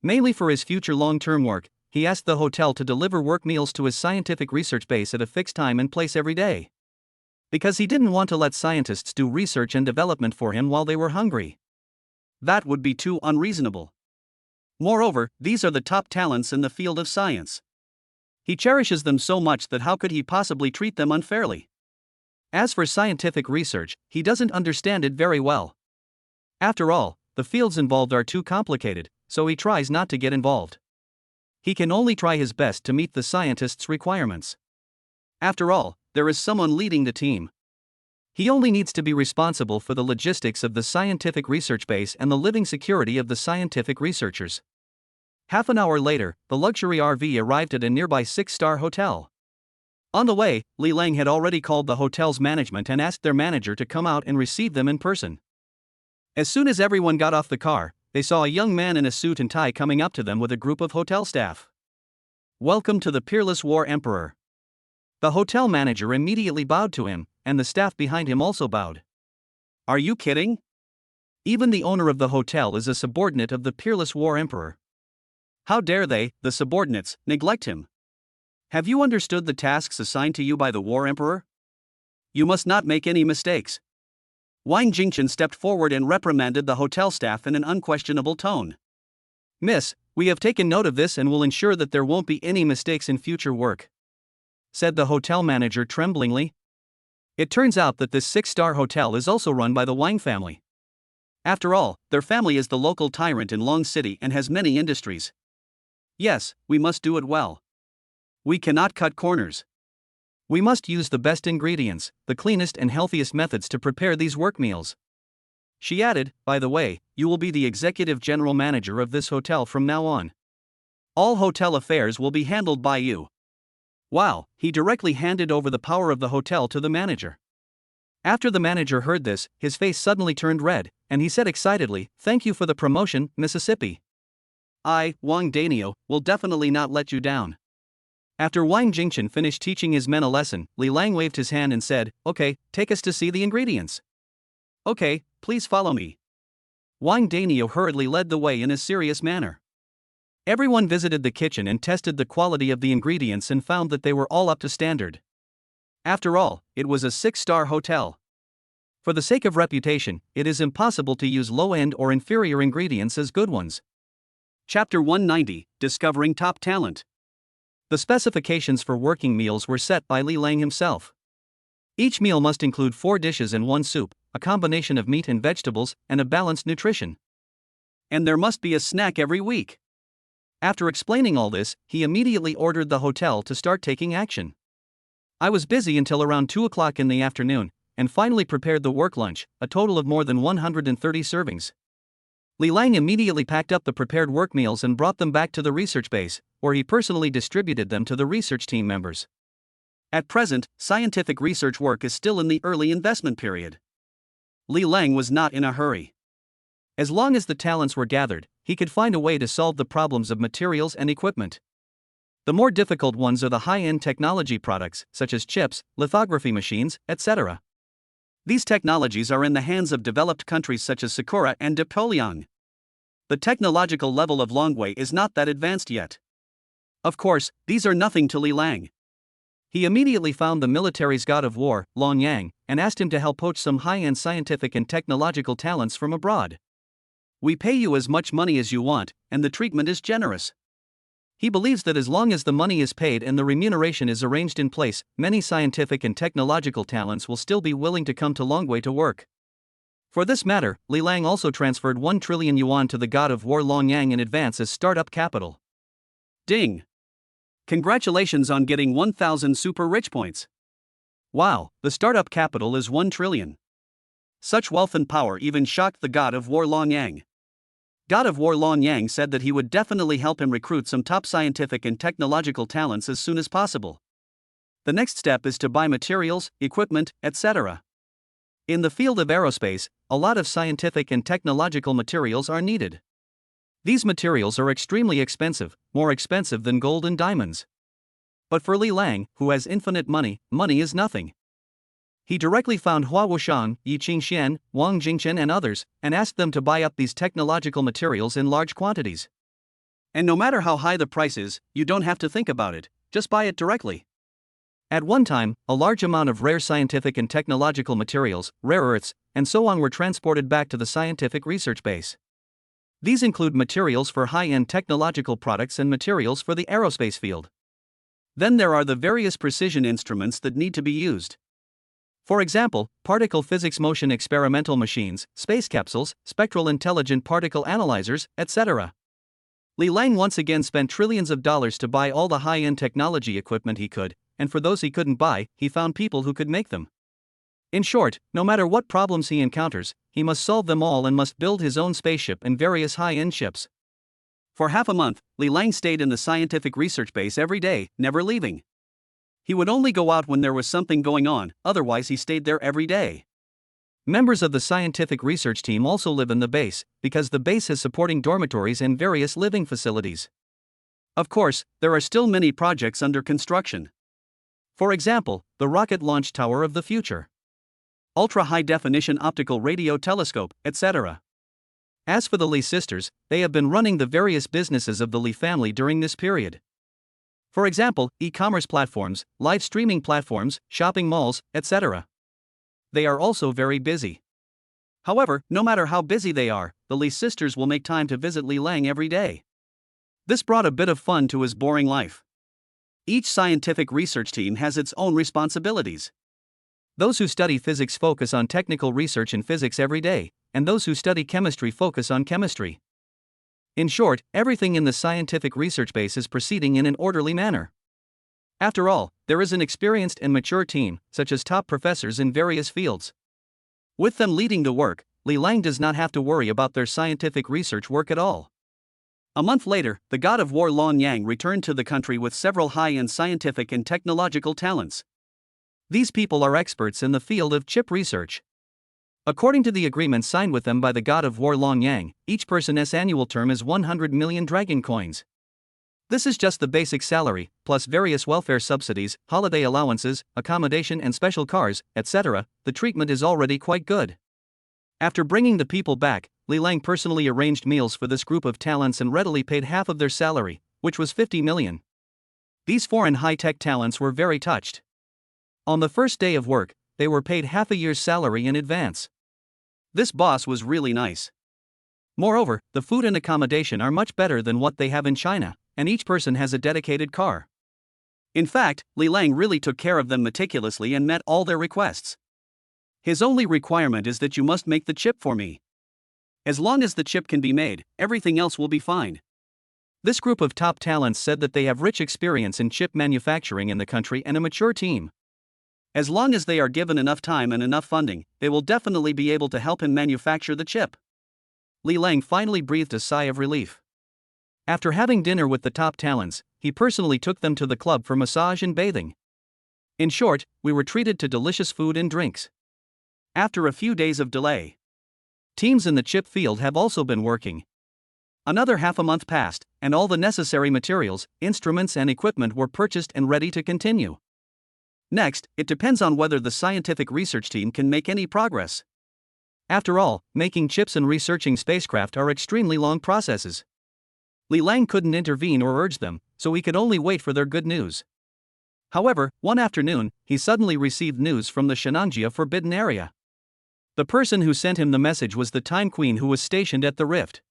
Mainly for his future long-term work, he asked the hotel to deliver work meals to his scientific research base at a fixed time and place every day. Because he didn't want to let scientists do research and development for him while they were hungry. That would be too unreasonable. Moreover, these are the top talents in the field of science. He cherishes them so much that how could he possibly treat them unfairly? As for scientific research, he doesn't understand it very well. After all, the fields involved are too complicated, so he tries not to get involved. He can only try his best to meet the scientists' requirements. After all, there is someone leading the team. He only needs to be responsible for the logistics of the scientific research base and the living security of the scientific researchers. Half an hour later, the luxury RV arrived at a nearby 6-star hotel. On the way, Li Lang had already called the hotel's management and asked their manager to come out and receive them in person. As soon as everyone got off the car, they saw a young man in a suit and tie coming up to them with a group of hotel staff. "Welcome to the peerless War Emperor." The hotel manager immediately bowed to him, and the staff behind him also bowed. Are you kidding? Even the owner of the hotel is a subordinate of the peerless War Emperor. How dare they, the subordinates, neglect him? Have you understood the tasks assigned to you by the War Emperor? You must not make any mistakes. Wang Jingchen stepped forward and reprimanded the hotel staff in an unquestionable tone. Miss, we have taken note of this and will ensure that there won't be any mistakes in future work, said the hotel manager tremblingly. It turns out that this 6-star hotel is also run by the Wang family. After all, their family is the local tyrant in Long City and has many industries. Yes, we must do it well. We cannot cut corners. We must use the best ingredients, the cleanest and healthiest methods to prepare these work meals. She added, by the way, you will be the executive general manager of this hotel from now on. All hotel affairs will be handled by you. Wow, he directly handed over the power of the hotel to the manager. After the manager heard this, his face suddenly turned red, and he said excitedly, "Thank you for the promotion, Mississippi. I, Wang Danio, will definitely not let you down." After Wang Jingchen finished teaching his men a lesson, Li Lang waved his hand and said, "Okay, take us to see the ingredients." "Okay, please follow me." Wang Danio hurriedly led the way in a serious manner. Everyone visited the kitchen and tested the quality of the ingredients and found that they were all up to standard. After all, it was a 6-star hotel. For the sake of reputation, it is impossible to use low-end or inferior ingredients as good ones. Chapter 190, Discovering Top Talent. The specifications for working meals were set by Li Lang himself. Each meal must include 4 dishes and 1 soup, a combination of meat and vegetables, and a balanced nutrition. And there must be a snack every week. After explaining all this, he immediately ordered the hotel to start taking action. I was busy until around 2 o'clock in the afternoon, and finally prepared the work lunch, a total of more than 130 servings. Li Lang immediately packed up the prepared work meals and brought them back to the research base, where he personally distributed them to the research team members. At present, scientific research work is still in the early investment period. Li Lang was not in a hurry. As long as the talents were gathered, he could find a way to solve the problems of materials and equipment. The more difficult ones are the high-end technology products, such as chips, lithography machines, etc. These technologies are in the hands of developed countries such as Sakura and Napoleon. The technological level of Longwei is not that advanced yet. Of course, these are nothing to Li Lang. He immediately found the military's god of war, Long Yang, and asked him to help poach some high-end scientific and technological talents from abroad. We pay you as much money as you want, and the treatment is generous. He believes that as long as the money is paid and the remuneration is arranged in place, many scientific and technological talents will still be willing to come to Longwei to work. For this matter, Li Lang also transferred 1 trillion yuan to the god of war Long Yang in advance as startup capital. Ding! Congratulations on getting 1,000 super rich points. Wow, the startup capital is 1 trillion. Such wealth and power even shocked the god of war Long Yang. God of War Long Yang said that he would definitely help him recruit some top scientific and technological talents as soon as possible. The next step is to buy materials, equipment, etc. In the field of aerospace, a lot of scientific and technological materials are needed. These materials are extremely expensive, more expensive than gold and diamonds. But for Li Lang, who has infinite money, money is nothing. He directly found Hua Wushang, Yi Qingxian, Wang Jingchen and others, and asked them to buy up these technological materials in large quantities. And no matter how high the price is, you don't have to think about it, just buy it directly. At one time, a large amount of rare scientific and technological materials, rare earths, and so on were transported back to the scientific research base. These include materials for high-end technological products and materials for the aerospace field. Then there are the various precision instruments that need to be used. For example, particle physics motion experimental machines, space capsules, spectral intelligent particle analyzers, etc. Li Lang once again spent trillions of dollars to buy all the high-end technology equipment he could, and for those he couldn't buy, he found people who could make them. In short, no matter what problems he encounters, he must solve them all and must build his own spaceship and various high-end ships. For half a month, Li Lang stayed in the scientific research base every day, never leaving. He would only go out when there was something going on, otherwise he stayed there every day. Members of the scientific research team also live in the base, because the base has supporting dormitories and various living facilities. Of course, there are still many projects under construction. For example, the rocket launch tower of the future, ultra-high-definition optical radio telescope, etc. As for the Li sisters, they have been running the various businesses of the Li family during this period. For example, e-commerce platforms, live streaming platforms, shopping malls, etc. They are also very busy. However, no matter how busy they are, the Li sisters will make time to visit Li Lang every day. This brought a bit of fun to his boring life. Each scientific research team has its own responsibilities. Those who study physics focus on technical research in physics every day, and those who study chemistry focus on chemistry. In short, everything in the scientific research base is proceeding in an orderly manner. After all, there is an experienced and mature team, such as top professors in various fields. With them leading the work, Li Lang does not have to worry about their scientific research work at all. A month later, the god of war Long Yang returned to the country with several high-end scientific and technological talents. These people are experts in the field of chip research. According to the agreement signed with them by the god of war Long Yang, each person's annual term is 100 million dragon coins. This is just the basic salary, plus various welfare subsidies, holiday allowances, accommodation and special cars, etc. The treatment is already quite good. After bringing the people back, Li Lang personally arranged meals for this group of talents and readily paid half of their salary, which was 50 million. These foreign high-tech talents were very touched. On the first day of work, they were paid half a year's salary in advance. This boss was really nice. Moreover, the food and accommodation are much better than what they have in China, and each person has a dedicated car. In fact, Li Lang really took care of them meticulously and met all their requests. His only requirement is that you must make the chip for me. As long as the chip can be made, everything else will be fine. This group of top talents said that they have rich experience in chip manufacturing in the country and a mature team. As long as they are given enough time and enough funding, they will definitely be able to help him manufacture the chip. Li Lang finally breathed a sigh of relief. After having dinner with the top talents, he personally took them to the club for massage and bathing. In short, we were treated to delicious food and drinks. After a few days of delay, teams in the chip field have also been working. Another half a month passed, and all the necessary materials, instruments and equipment were purchased and ready to continue. Next, it depends on whether the scientific research team can make any progress. After all, making chips and researching spacecraft are extremely long processes. Li Lang couldn't intervene or urge them, so he could only wait for their good news. However, one afternoon, he suddenly received news from the Shenanjia Forbidden Area. The person who sent him the message was the Time Queen who was stationed at the rift.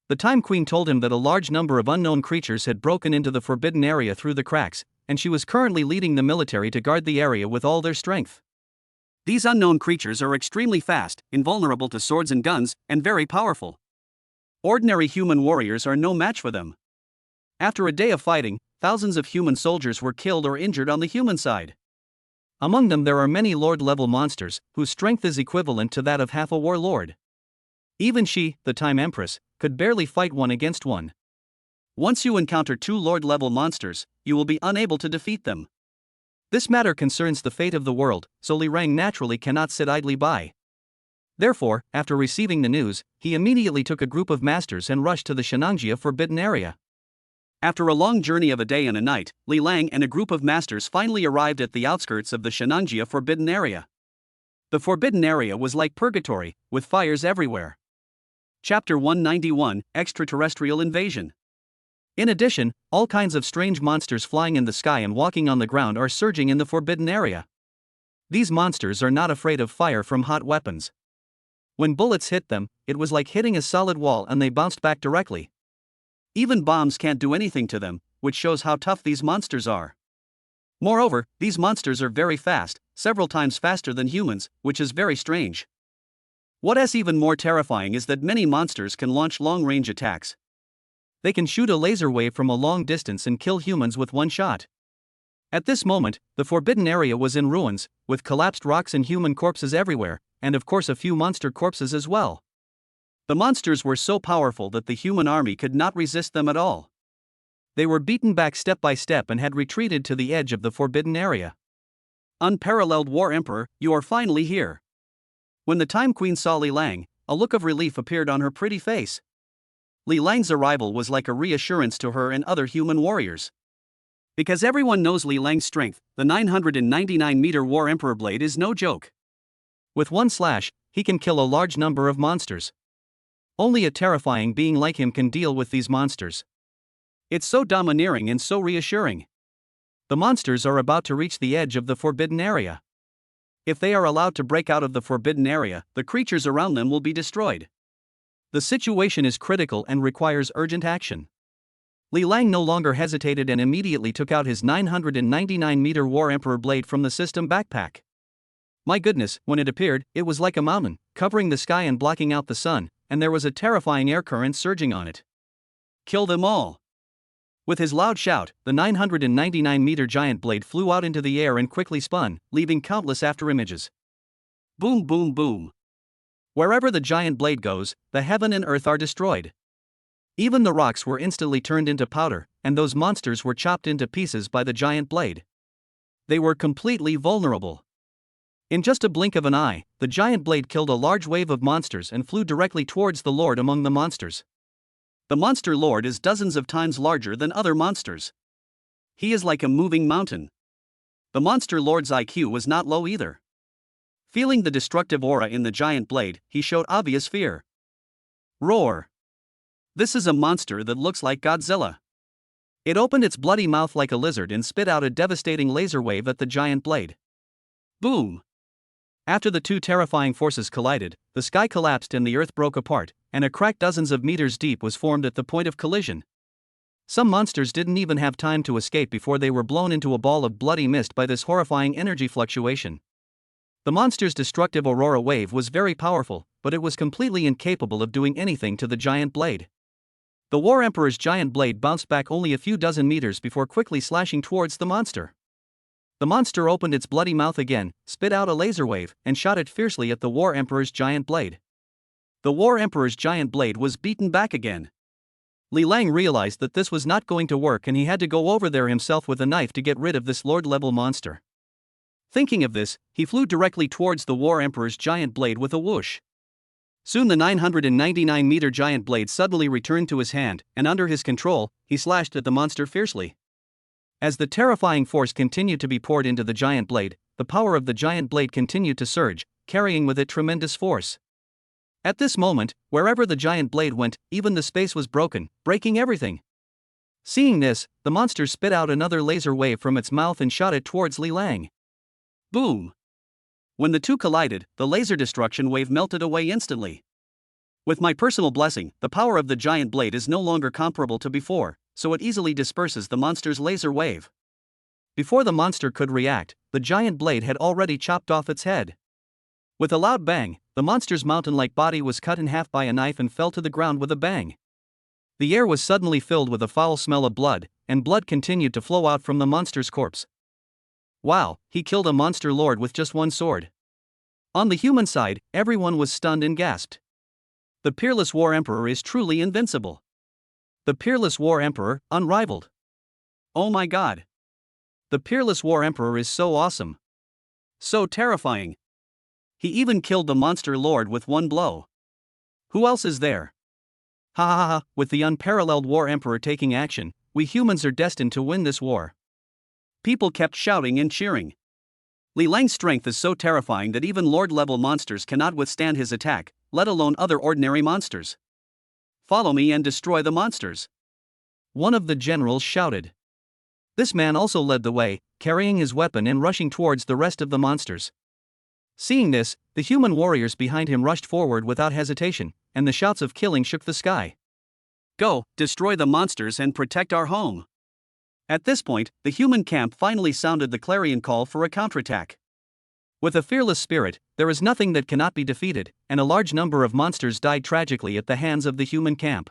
The Time Queen told him that a large number of unknown creatures had broken into the Forbidden Area through the cracks, and she was currently leading the military to guard the area with all their strength. These unknown creatures are extremely fast, invulnerable to swords and guns, and very powerful. Ordinary human warriors are no match for them. After a day of fighting, thousands of human soldiers were killed or injured on the human side. Among them there are many lord-level monsters, whose strength is equivalent to that of half a warlord. Even she, the Time Empress, could barely fight one against one. Once you encounter two lord-level monsters, you will be unable to defeat them. This matter concerns the fate of the world, so Li Lang naturally cannot sit idly by. Therefore, after receiving the news, he immediately took a group of masters and rushed to the Shenanjia Forbidden Area. After a long journey of a day and a night, Li Lang and a group of masters finally arrived at the outskirts of the Shenanjia Forbidden Area. The Forbidden Area was like purgatory, with fires everywhere. Chapter 191, Extraterrestrial Invasion. In addition, all kinds of strange monsters flying in the sky and walking on the ground are surging in the Forbidden Area. These monsters are not afraid of fire from hot weapons. When bullets hit them, it was like hitting a solid wall and they bounced back directly. Even bombs can't do anything to them, which shows how tough these monsters are. Moreover, these monsters are very fast, several times faster than humans, which is very strange. What is even more terrifying is that many monsters can launch long-range attacks. They can shoot a laser wave from a long distance and kill humans with one shot. At this moment, the Forbidden Area was in ruins, with collapsed rocks and human corpses everywhere, and of course a few monster corpses as well. The monsters were so powerful that the human army could not resist them at all. They were beaten back step by step and had retreated to the edge of the Forbidden Area. Unparalleled War Emperor, you are finally here. When the Time Queen saw Li Lang, a look of relief appeared on her pretty face. Li Lang's arrival was like a reassurance to her and other human warriors. Because everyone knows Li Lang's strength, the 999-meter War Emperor blade is no joke. With one slash, he can kill a large number of monsters. Only a terrifying being like him can deal with these monsters. It's so domineering and so reassuring. The monsters are about to reach the edge of the forbidden area. If they are allowed to break out of the forbidden area, the creatures around them will be destroyed. The situation is critical and requires urgent action. Li Lang no longer hesitated and immediately took out his 999-meter War Emperor blade from the system backpack. My goodness, when it appeared, it was like a mountain, covering the sky and blocking out the sun, and there was a terrifying air current surging on it. Kill them all! With his loud shout, the 999-meter giant blade flew out into the air and quickly spun, leaving countless afterimages. Boom, boom, boom. Wherever the giant blade goes, the heaven and earth are destroyed. Even the rocks were instantly turned into powder, and those monsters were chopped into pieces by the giant blade. They were completely vulnerable. In just a blink of an eye, the giant blade killed a large wave of monsters and flew directly towards the Lord among the monsters. The monster lord is dozens of times larger than other monsters. He is like a moving mountain. The monster lord's IQ was not low either. Feeling the destructive aura in the giant blade, he showed obvious fear. Roar! This is a monster that looks like Godzilla. It opened its bloody mouth like a lizard and spit out a devastating laser wave at the giant blade. Boom! After the two terrifying forces collided, the sky collapsed and the earth broke apart, and a crack dozens of meters deep was formed at the point of collision. Some monsters didn't even have time to escape before they were blown into a ball of bloody mist by this horrifying energy fluctuation. The monster's destructive aurora wave was very powerful, but it was completely incapable of doing anything to the giant blade. The War Emperor's giant blade bounced back only a few dozen meters before quickly slashing towards the monster. The monster opened its bloody mouth again, spit out a laser wave, and shot it fiercely at the War Emperor's giant blade. The War Emperor's giant blade was beaten back again. Li Lang realized that this was not going to work and he had to go over there himself with a knife to get rid of this lord-level monster. Thinking of this, he flew directly towards the War Emperor's giant blade with a whoosh. Soon the 999-meter giant blade suddenly returned to his hand, and under his control, he slashed at the monster fiercely. As the terrifying force continued to be poured into the giant blade, the power of the giant blade continued to surge, carrying with it tremendous force. At this moment, wherever the giant blade went, even the space was broken, breaking everything. Seeing this, the monster spit out another laser wave from its mouth and shot it towards Li Lang. Boom! When the two collided, the laser destruction wave melted away instantly. With my personal blessing, the power of the giant blade is no longer comparable to before, so it easily disperses the monster's laser wave. Before the monster could react, the giant blade had already chopped off its head. With a loud bang, the monster's mountain-like body was cut in half by a knife and fell to the ground with a bang. The air was suddenly filled with a foul smell of blood, and blood continued to flow out from the monster's corpse. Wow, he killed a monster lord with just one sword. On the human side, everyone was stunned and gasped. The peerless War Emperor is truly invincible. The peerless War Emperor, unrivaled. Oh my god. The peerless War Emperor is so awesome. So terrifying. He even killed the monster lord with one blow. Who else is there? Ha ha ha, with the unparalleled War Emperor taking action, we humans are destined to win this war. People kept shouting and cheering. Li Lang's strength is so terrifying that even lord-level monsters cannot withstand his attack, let alone other ordinary monsters. Follow me and destroy the monsters. One of the generals shouted. This man also led the way, carrying his weapon and rushing towards the rest of the monsters. Seeing this, the human warriors behind him rushed forward without hesitation, and the shouts of killing shook the sky. Go, destroy the monsters and protect our home. At this point, the human camp finally sounded the clarion call for a counterattack. With a fearless spirit, there is nothing that cannot be defeated, and a large number of monsters died tragically at the hands of the human camp.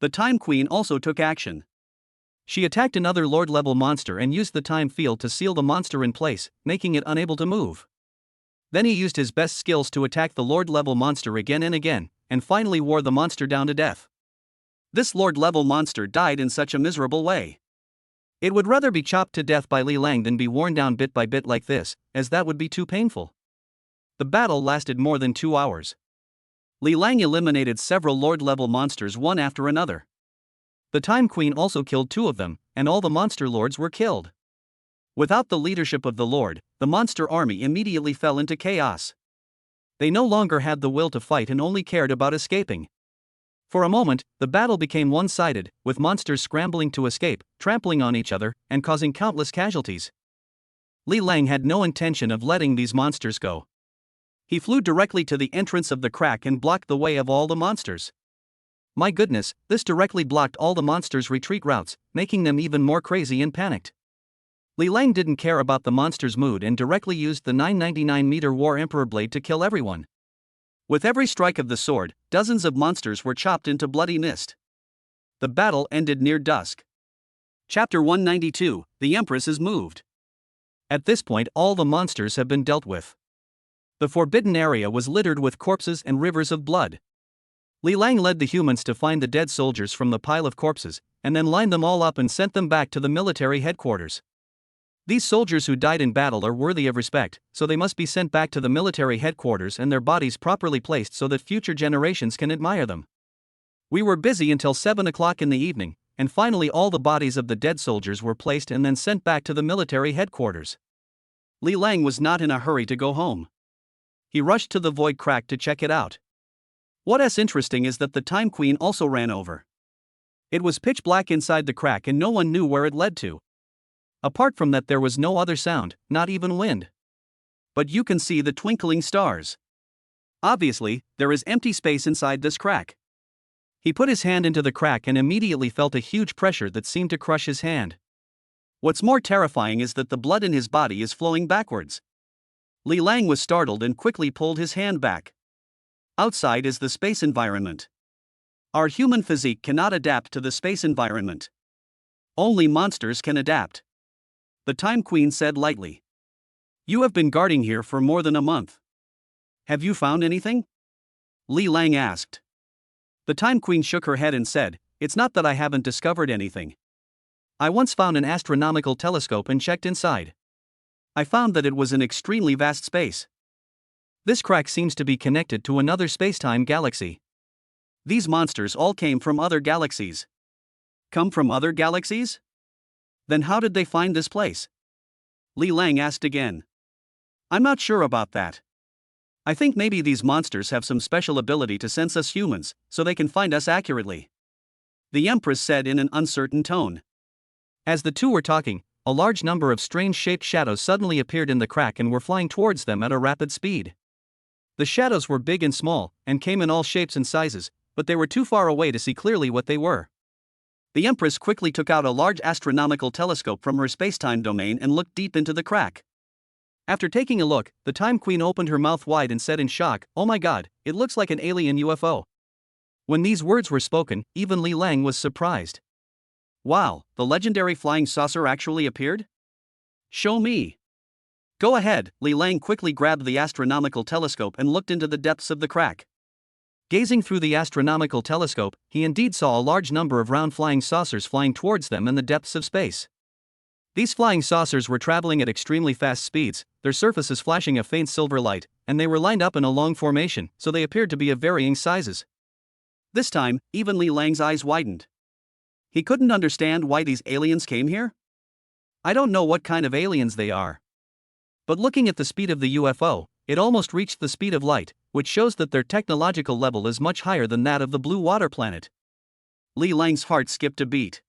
The Time Queen also took action. She attacked another lord-level monster and used the time field to seal the monster in place, making it unable to move. Then he used his best skills to attack the lord-level monster again and again, and finally wore the monster down to death. This lord-level monster died in such a miserable way. It would rather be chopped to death by Li Lang than be worn down bit by bit like this, as that would be too painful. The battle lasted more than 2 hours. Li Lang eliminated several lord-level monsters one after another. The Time Queen also killed 2 of them, and all the monster lords were killed. Without the leadership of the lord, the monster army immediately fell into chaos. They no longer had the will to fight and only cared about escaping. For a moment, the battle became one-sided, with monsters scrambling to escape, trampling on each other, and causing countless casualties. Li Lang had no intention of letting these monsters go. He flew directly to the entrance of the crack and blocked the way of all the monsters. My goodness, this directly blocked all the monsters' retreat routes, making them even more crazy and panicked. Li Lang didn't care about the monsters' mood and directly used the 999-meter War Emperor blade to kill everyone. With every strike of the sword, dozens of monsters were chopped into bloody mist. The battle ended near dusk. Chapter 192, The Empress is moved. At this point, all the monsters have been dealt with. The forbidden area was littered with corpses and rivers of blood. Li Lang led the humans to find the dead soldiers from the pile of corpses, and then lined them all up and sent them back to the military headquarters. These soldiers who died in battle are worthy of respect, so they must be sent back to the military headquarters and their bodies properly placed so that future generations can admire them. We were busy until 7 o'clock in the evening, and finally all the bodies of the dead soldiers were placed and then sent back to the military headquarters. Li Lang was not in a hurry to go home. He rushed to the void crack to check it out. What's interesting is that the Time Queen also ran over. It was pitch black inside the crack and no one knew where it led to. Apart from that, there was no other sound, not even wind. But you can see the twinkling stars. Obviously, there is empty space inside this crack. He put his hand into the crack and immediately felt a huge pressure that seemed to crush his hand. What's more terrifying is that the blood in his body is flowing backwards. Li Lang was startled and quickly pulled his hand back. Outside is the space environment. Our human physique cannot adapt to the space environment. Only monsters can adapt. The Time Queen said lightly. You have been guarding here for more than a month. Have you found anything? Li Lang asked. The Time Queen shook her head and said, It's not that I haven't discovered anything. I once found an astronomical telescope and checked inside. I found that it was an extremely vast space. This crack seems to be connected to another space-time galaxy. These monsters all came from other galaxies. Come from other galaxies? Then how did they find this place? Li Lang asked again. I'm not sure about that. I think maybe these monsters have some special ability to sense us humans, so they can find us accurately. The Empress said in an uncertain tone. As the two were talking, a large number of strange-shaped shadows suddenly appeared in the crack and were flying towards them at a rapid speed. The shadows were big and small, and came in all shapes and sizes, but they were too far away to see clearly what they were. The Empress quickly took out a large astronomical telescope from her space-time domain and looked deep into the crack. After taking a look, the Time Queen opened her mouth wide and said in shock, Oh my god, it looks like an alien UFO. When these words were spoken, even Li Lang was surprised. Wow, the legendary flying saucer actually appeared? Show me. Go ahead. Li Lang quickly grabbed the astronomical telescope and looked into the depths of the crack. Gazing through the astronomical telescope, he indeed saw a large number of round flying saucers flying towards them in the depths of space. These flying saucers were traveling at extremely fast speeds, their surfaces flashing a faint silver light, and they were lined up in a long formation, so they appeared to be of varying sizes. This time, even Li Lang's eyes widened. He couldn't understand why these aliens came here. I don't know what kind of aliens they are. But looking at the speed of the UFO, it almost reached the speed of light, which shows that their technological level is much higher than that of the blue water planet. Li Lang's heart skipped a beat.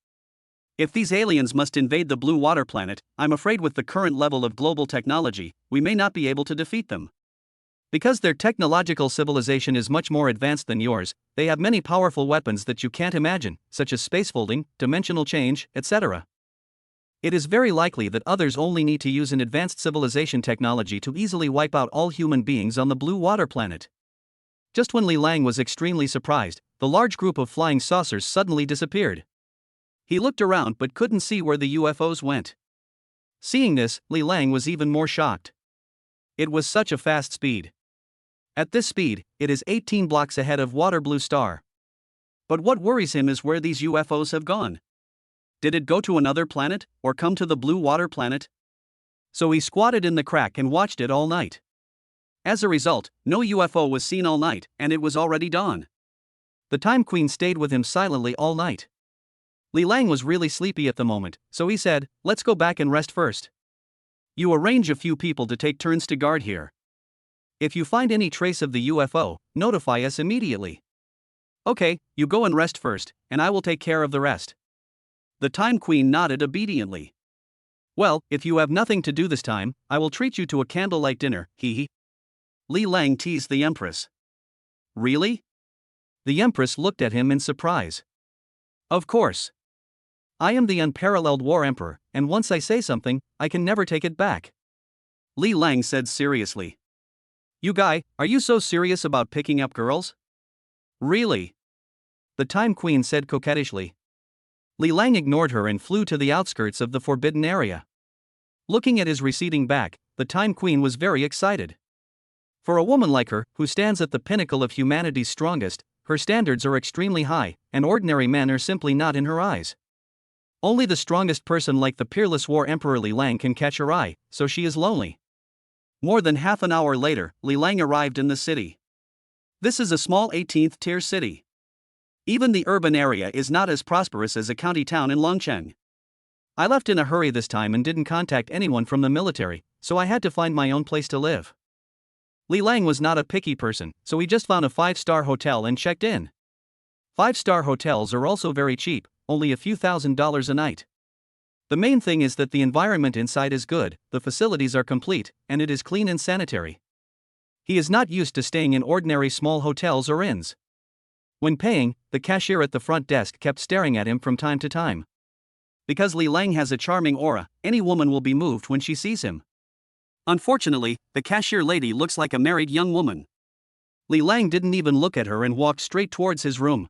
If these aliens must invade the blue water planet, I'm afraid with the current level of global technology, we may not be able to defeat them. Because their technological civilization is much more advanced than yours, they have many powerful weapons that you can't imagine, such as spacefolding, dimensional change, etc. It is very likely that others only need to use an advanced civilization technology to easily wipe out all human beings on the blue water planet. Just when Li Lang was extremely surprised, the large group of flying saucers suddenly disappeared. He looked around but couldn't see where the UFOs went. Seeing this, Li Lang was even more shocked. It was such a fast speed. At this speed, it is 18 blocks ahead of Water Blue Star. But what worries him is where these UFOs have gone. Did it go to another planet, or come to the blue water planet? So he squatted in the crack and watched it all night. As a result, no UFO was seen all night, and it was already dawn. The Time Queen stayed with him silently all night. Li Lang was really sleepy at the moment, so he said, Let's go back and rest first. You arrange a few people to take turns to guard here. If you find any trace of the UFO, notify us immediately. Okay, you go and rest first, and I will take care of the rest. The Time Queen nodded obediently. Well, if you have nothing to do this time, I will treat you to a candlelight dinner, hee. Li Lang teased the Empress. Really? The Empress looked at him in surprise. Of course. I am the unparalleled War Emperor, and once I say something, I can never take it back. Li Lang said seriously. You guy, are you so serious about picking up girls? Really? The Time Queen said coquettishly. Li Lang ignored her and flew to the outskirts of the forbidden area. Looking at his receding back, the Time Queen was very excited. For a woman like her, who stands at the pinnacle of humanity's strongest, her standards are extremely high, and ordinary men are simply not in her eyes. Only the strongest person like the peerless War Emperor Li Lang can catch her eye, so she is lonely. More than half an hour later, Li Lang arrived in the city. This is a small 18th-tier city. Even the urban area is not as prosperous as a county town in Longcheng. I left in a hurry this time and didn't contact anyone from the military, so I had to find my own place to live. Li Lang was not a picky person, so he just found a 5-star hotel and checked in. 5-star hotels are also very cheap, only a few $1,000s a night. The main thing is that the environment inside is good, the facilities are complete, and it is clean and sanitary. He is not used to staying in ordinary small hotels or inns. When paying, the cashier at the front desk kept staring at him from time to time. Because Li Lang has a charming aura, any woman will be moved when she sees him. Unfortunately, the cashier lady looks like a married young woman. Li Lang didn't even look at her and walked straight towards his room.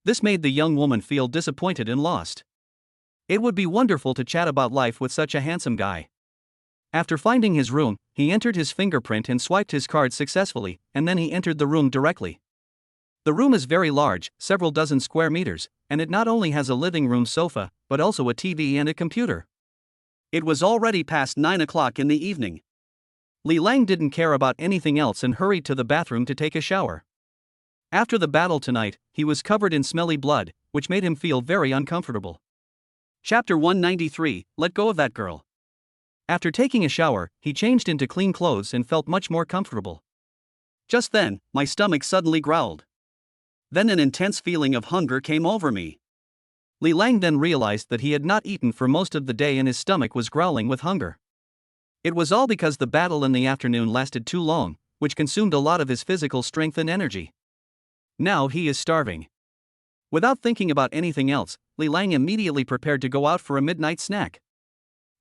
This made the young woman feel disappointed and lost. It would be wonderful to chat about life with such a handsome guy. After finding his room, he entered his fingerprint and swiped his card successfully, and then he entered the room directly. The room is very large, several dozen square meters, and it not only has a living room sofa, but also a TV and a computer. It was already past 9 o'clock in the evening. Li Lang didn't care about anything else and hurried to the bathroom to take a shower. After the battle tonight, he was covered in smelly blood, which made him feel very uncomfortable. Chapter 193, Let Go of That Girl. After taking a shower, he changed into clean clothes and felt much more comfortable. Just then, my stomach suddenly growled. Then an intense feeling of hunger came over me. Li Lang then realized that he had not eaten for most of the day and his stomach was growling with hunger. It was all because the battle in the afternoon lasted too long, which consumed a lot of his physical strength and energy. Now he is starving. Without thinking about anything else, Li Lang immediately prepared to go out for a midnight snack.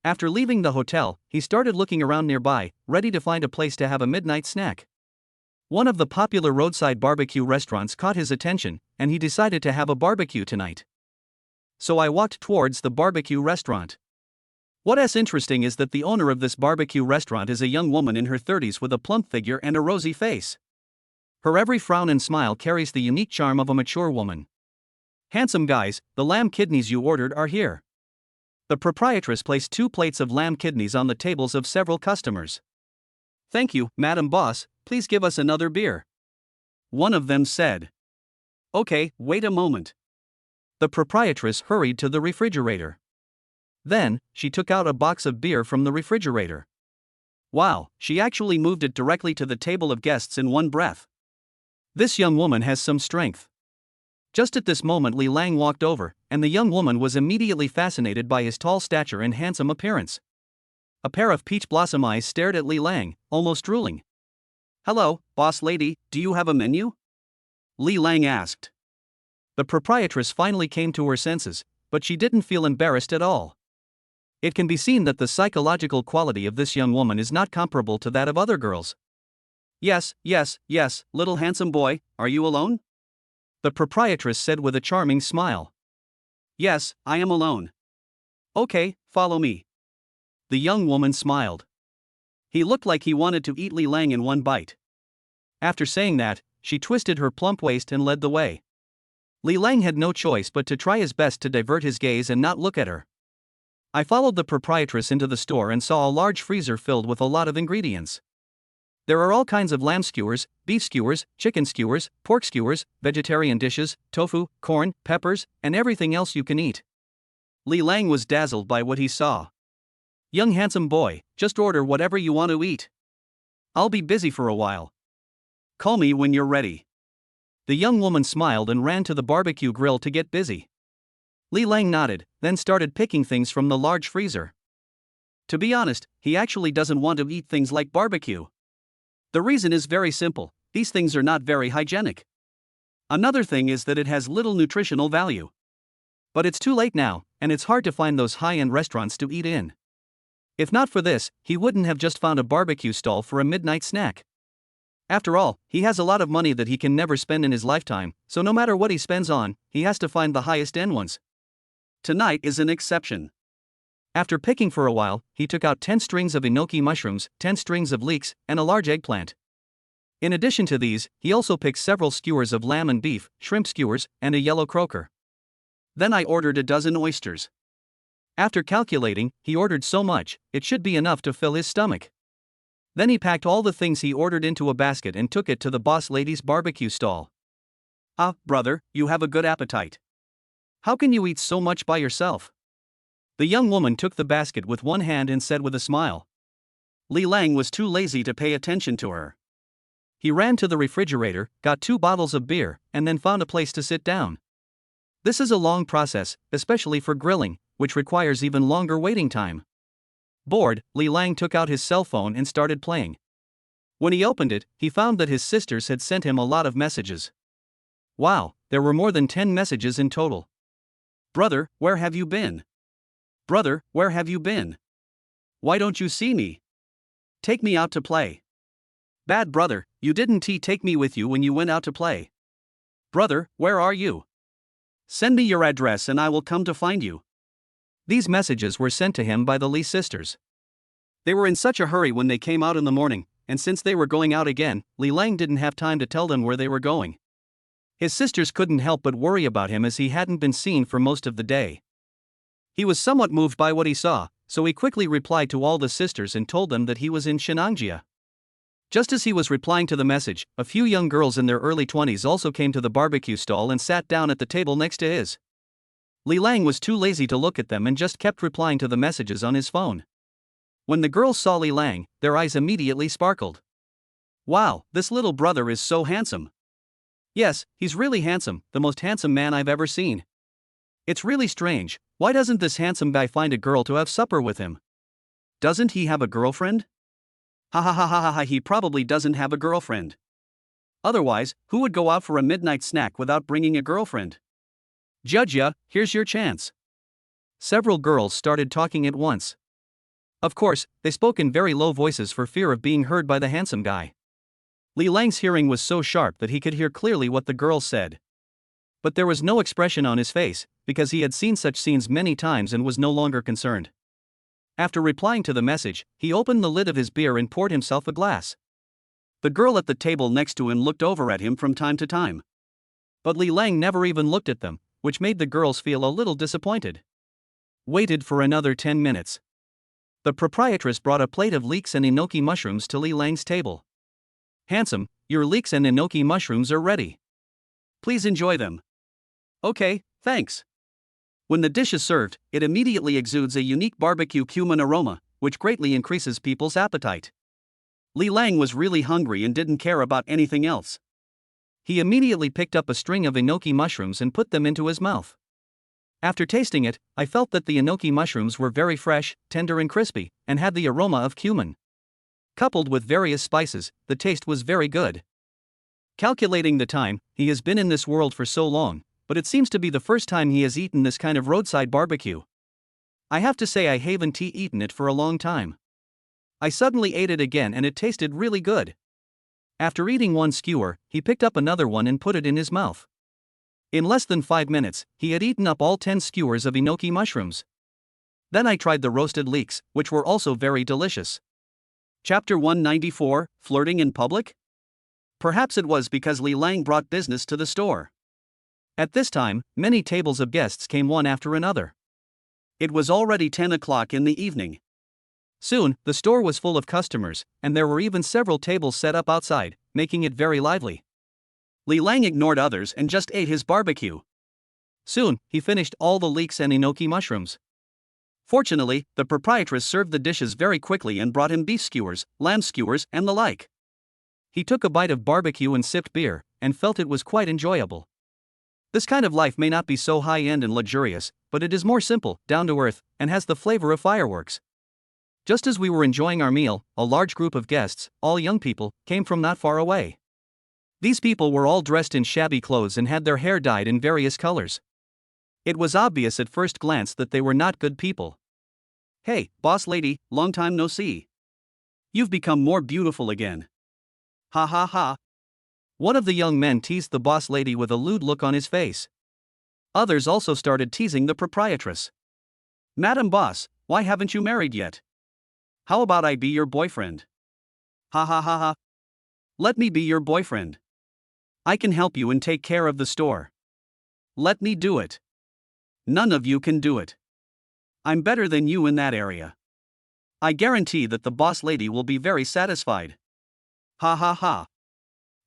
After leaving the hotel, he started looking around nearby, ready to find a place to have a midnight snack. One of the popular roadside barbecue restaurants caught his attention, and he decided to have a barbecue tonight. So I walked towards the barbecue restaurant. What's interesting is that the owner of this barbecue restaurant is a young woman in her 30s with a plump figure and a rosy face. Her every frown and smile carries the unique charm of a mature woman. Handsome guys, the lamb kidneys you ordered are here. The proprietress placed 2 plates of lamb kidneys on the tables of several customers. Thank you, Madam Boss, please give us another beer. One of them said. Okay, wait a moment. The proprietress hurried to the refrigerator. Then, she took out a box of beer from the refrigerator. Wow, she actually moved it directly to the table of guests in one breath. This young woman has some strength. Just at this moment Li Lang walked over, and the young woman was immediately fascinated by his tall stature and handsome appearance. A pair of peach blossom eyes stared at Li Lang, almost drooling. Hello, boss lady, do you have a menu? Li Lang asked. The proprietress finally came to her senses, but she didn't feel embarrassed at all. It can be seen that the psychological quality of this young woman is not comparable to that of other girls. Yes, little handsome boy, are you alone? The proprietress said with a charming smile. Yes, I am alone. Okay, follow me. The young woman smiled. He looked like he wanted to eat Li Lang in one bite. After saying that, she twisted her plump waist and led the way. Li Lang had no choice but to try his best to divert his gaze and not look at her. I followed the proprietress into the store and saw a large freezer filled with a lot of ingredients. There are all kinds of lamb skewers, beef skewers, chicken skewers, pork skewers, vegetarian dishes, tofu, corn, peppers, and everything else you can eat. Li Lang was dazzled by what he saw. Young handsome boy, just order whatever you want to eat. I'll be busy for a while. Call me when you're ready. The young woman smiled and ran to the barbecue grill to get busy. Li Lang nodded, then started picking things from the large freezer. To be honest, he actually doesn't want to eat things like barbecue. The reason is very simple: these things are not very hygienic. Another thing is that it has little nutritional value. But it's too late now, and it's hard to find those high-end restaurants to eat in. If not for this, he wouldn't have just found a barbecue stall for a midnight snack. After all, he has a lot of money that he can never spend in his lifetime, so no matter what he spends on, he has to find the highest-end ones. Tonight is an exception. After picking for a while, he took out 10 strings of enoki mushrooms, 10 strings of leeks, and a large eggplant. In addition to these, he also picked several skewers of lamb and beef, shrimp skewers, and a yellow croaker. Then I ordered a dozen oysters. After calculating, he ordered so much, it should be enough to fill his stomach. Then he packed all the things he ordered into a basket and took it to the boss lady's barbecue stall. "Ah, brother, you have a good appetite. How can you eat so much by yourself?" The young woman took the basket with one hand and said with a smile. Li Lang was too lazy to pay attention to her. He ran to the refrigerator, got 2 bottles of beer, and then found a place to sit down. This is a long process, especially for grilling, which requires even longer waiting time. Bored, Li Lang took out his cell phone and started playing. When he opened it, he found that his sisters had sent him a lot of messages. Wow, there were more than 10 messages in total. "Brother, where have you been? Brother, where have you been? Why don't you see me? Take me out to play. Bad brother, you didn't take me with you when you went out to play. Brother, where are you? Send me your address and I will come to find you." These messages were sent to him by the Li sisters. They were in such a hurry when they came out in the morning, and since they were going out again, Li Lang didn't have time to tell them where they were going. His sisters couldn't help but worry about him as he hadn't been seen for most of the day. He was somewhat moved by what he saw, so he quickly replied to all the sisters and told them that he was in Shenangjia. Just as he was replying to the message, a few young girls in their early 20s also came to the barbecue stall and sat down at the table next to his. Li Lang was too lazy to look at them and just kept replying to the messages on his phone. When the girls saw Li Lang, their eyes immediately sparkled. "Wow, this little brother is so handsome. Yes, he's really handsome, the most handsome man I've ever seen. It's really strange, why doesn't this handsome guy find a girl to have supper with him? Doesn't he have a girlfriend? Ha ha ha ha ha, he probably doesn't have a girlfriend. Otherwise, who would go out for a midnight snack without bringing a girlfriend? Judge, here's your chance." Several girls started talking at once. Of course, they spoke in very low voices for fear of being heard by the handsome guy. Li Lang's hearing was so sharp that he could hear clearly what the girls said. But there was no expression on his face, because he had seen such scenes many times and was no longer concerned. After replying to the message, he opened the lid of his beer and poured himself a glass. The girl at the table next to him looked over at him from time to time. But Li Lang never even looked at them, which made the girls feel a little disappointed. Waited for another 10 minutes. The proprietress brought a plate of leeks and enoki mushrooms to Li Lang's table. "Handsome, your leeks and enoki mushrooms are ready. Please enjoy them." "Okay, thanks." When the dish is served, it immediately exudes a unique barbecue cumin aroma, which greatly increases people's appetite. Li Lang was really hungry and didn't care about anything else. He immediately picked up a string of enoki mushrooms and put them into his mouth. After tasting it, I felt that the enoki mushrooms were very fresh, tender and crispy, and had the aroma of cumin. Coupled with various spices, the taste was very good. Calculating the time, he has been in this world for so long, but it seems to be the first time he has eaten this kind of roadside barbecue. I have to say I haven't eaten it for a long time. I suddenly ate it again and it tasted really good. After eating one skewer, he picked up another one and put it in his mouth. In less than 5 minutes, he had eaten up all 10 skewers of enoki mushrooms. Then I tried the roasted leeks, which were also very delicious. Chapter 194, Flirting in Public? Perhaps it was because Li Lang brought business to the store. At this time, many tables of guests came one after another. It was already 10 o'clock in the evening. Soon, the store was full of customers, and there were even several tables set up outside, making it very lively. Li Lang ignored others and just ate his barbecue. Soon, he finished all the leeks and enoki mushrooms. Fortunately, the proprietress served the dishes very quickly and brought him beef skewers, lamb skewers, and the like. He took a bite of barbecue and sipped beer, and felt it was quite enjoyable. This kind of life may not be so high-end and luxurious, but it is more simple, down-to-earth, and has the flavor of fireworks. Just as we were enjoying our meal, a large group of guests, all young people, came from not far away. These people were all dressed in shabby clothes and had their hair dyed in various colors. It was obvious at first glance that they were not good people. "Hey, boss lady, long time no see. You've become more beautiful again. Ha ha ha." One of the young men teased the boss lady with a lewd look on his face. Others also started teasing the proprietress. "Madam Boss, why haven't you married yet? How about I be your boyfriend? Ha ha ha ha. Let me be your boyfriend. I can help you and take care of the store. Let me do it. None of you can do it. I'm better than you in that area. I guarantee that the boss lady will be very satisfied. Ha ha ha."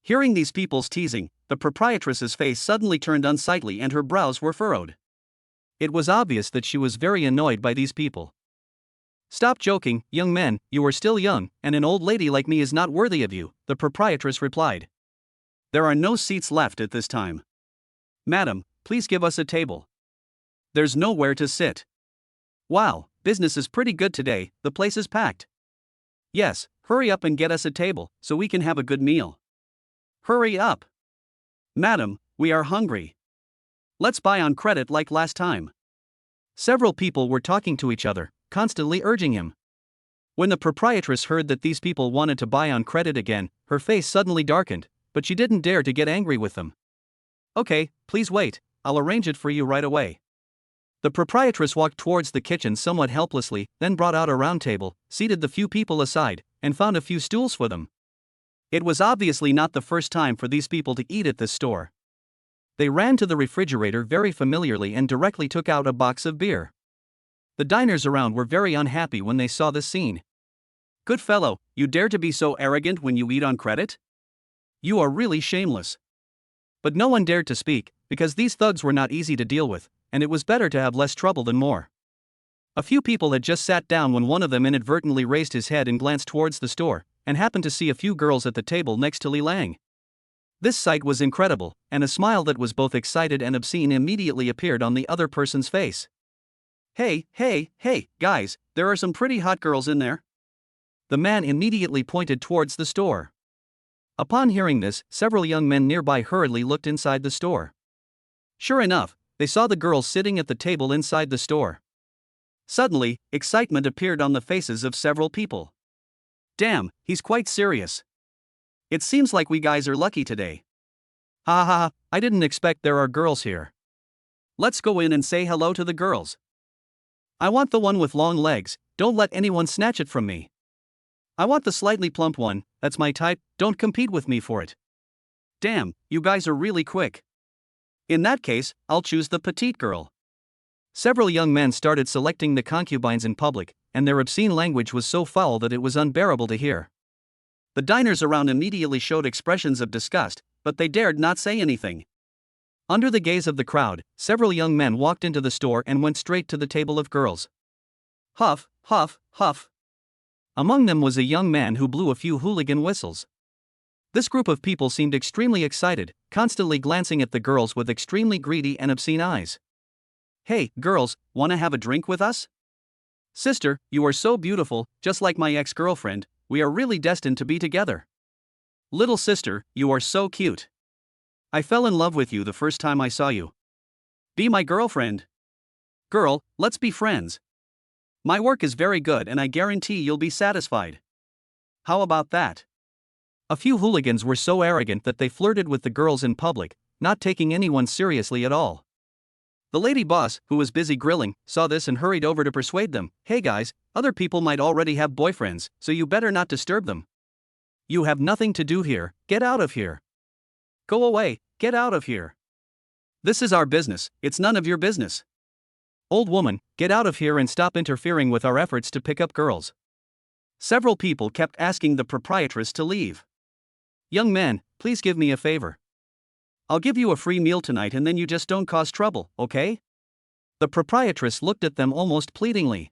Hearing these people's teasing, the proprietress's face suddenly turned unsightly and her brows were furrowed. It was obvious that she was very annoyed by these people. "Stop joking, young men, you are still young, and an old lady like me is not worthy of you," the proprietress replied. "There are no seats left at this time. Madam, please give us a table. There's nowhere to sit. Wow, business is pretty good today, the place is packed. Yes, hurry up and get us a table, so we can have a good meal. Hurry up. Madam, we are hungry. Let's buy on credit like last time." Several people were talking to each other, constantly urging him. When the proprietress heard that these people wanted to buy on credit again, her face suddenly darkened, but she didn't dare to get angry with them. "Okay, please wait, I'll arrange it for you right away." The proprietress walked towards the kitchen somewhat helplessly, then brought out a round table, seated the few people aside, and found a few stools for them. It was obviously not the first time for these people to eat at this store. They ran to the refrigerator very familiarly and directly took out a box of beer. The diners around were very unhappy when they saw this scene. "Good fellow, you dare to be so arrogant when you eat on credit? You are really shameless." But no one dared to speak, because these thugs were not easy to deal with, and it was better to have less trouble than more. A few people had just sat down when one of them inadvertently raised his head and glanced towards the store, and happened to see a few girls at the table next to Li Lang. This sight was incredible, and a smile that was both excited and obscene immediately appeared on the other person's face. Hey, guys, there are some pretty hot girls in there." The man immediately pointed towards the store. Upon hearing this, several young men nearby hurriedly looked inside the store. Sure enough, they saw the girls sitting at the table inside the store. Suddenly, excitement appeared on the faces of several people. "Damn, he's quite serious. It seems like we guys are lucky today. Ha ha ha, I didn't expect there are girls here. Let's go in and say hello to the girls. I want the one with long legs, don't let anyone snatch it from me. I want the slightly plump one, that's my type, don't compete with me for it. Damn, you guys are really quick. In that case, I'll choose the petite girl." Several young men started selecting the concubines in public, and their obscene language was so foul that it was unbearable to hear. The diners around immediately showed expressions of disgust, but they dared not say anything. Under the gaze of the crowd, several young men walked into the store and went straight to the table of girls. Huff, huff, huff. Among them was a young man who blew a few hooligan whistles. This group of people seemed extremely excited, constantly glancing at the girls with extremely greedy and obscene eyes. "Hey, girls, wanna have a drink with us? Sister, you are so beautiful, just like my ex-girlfriend, we are really destined to be together. Little sister, you are so cute. I fell in love with you the first time I saw you. Be my girlfriend. Girl, let's be friends. My work is very good and I guarantee you'll be satisfied. How about that?" A few hooligans were so arrogant that they flirted with the girls in public, not taking anyone seriously at all. The lady boss, who was busy grilling, saw this and hurried over to persuade them. "Hey guys, other people might already have boyfriends, so you better not disturb them. You have nothing to do here, get out of here. Go away, get out of here. This is our business, it's none of your business. Old woman, get out of here and stop interfering with our efforts to pick up girls." Several people kept asking the proprietress to leave. "Young man, please give me a favor. I'll give you a free meal tonight and then you just don't cause trouble, okay?" The proprietress looked at them almost pleadingly.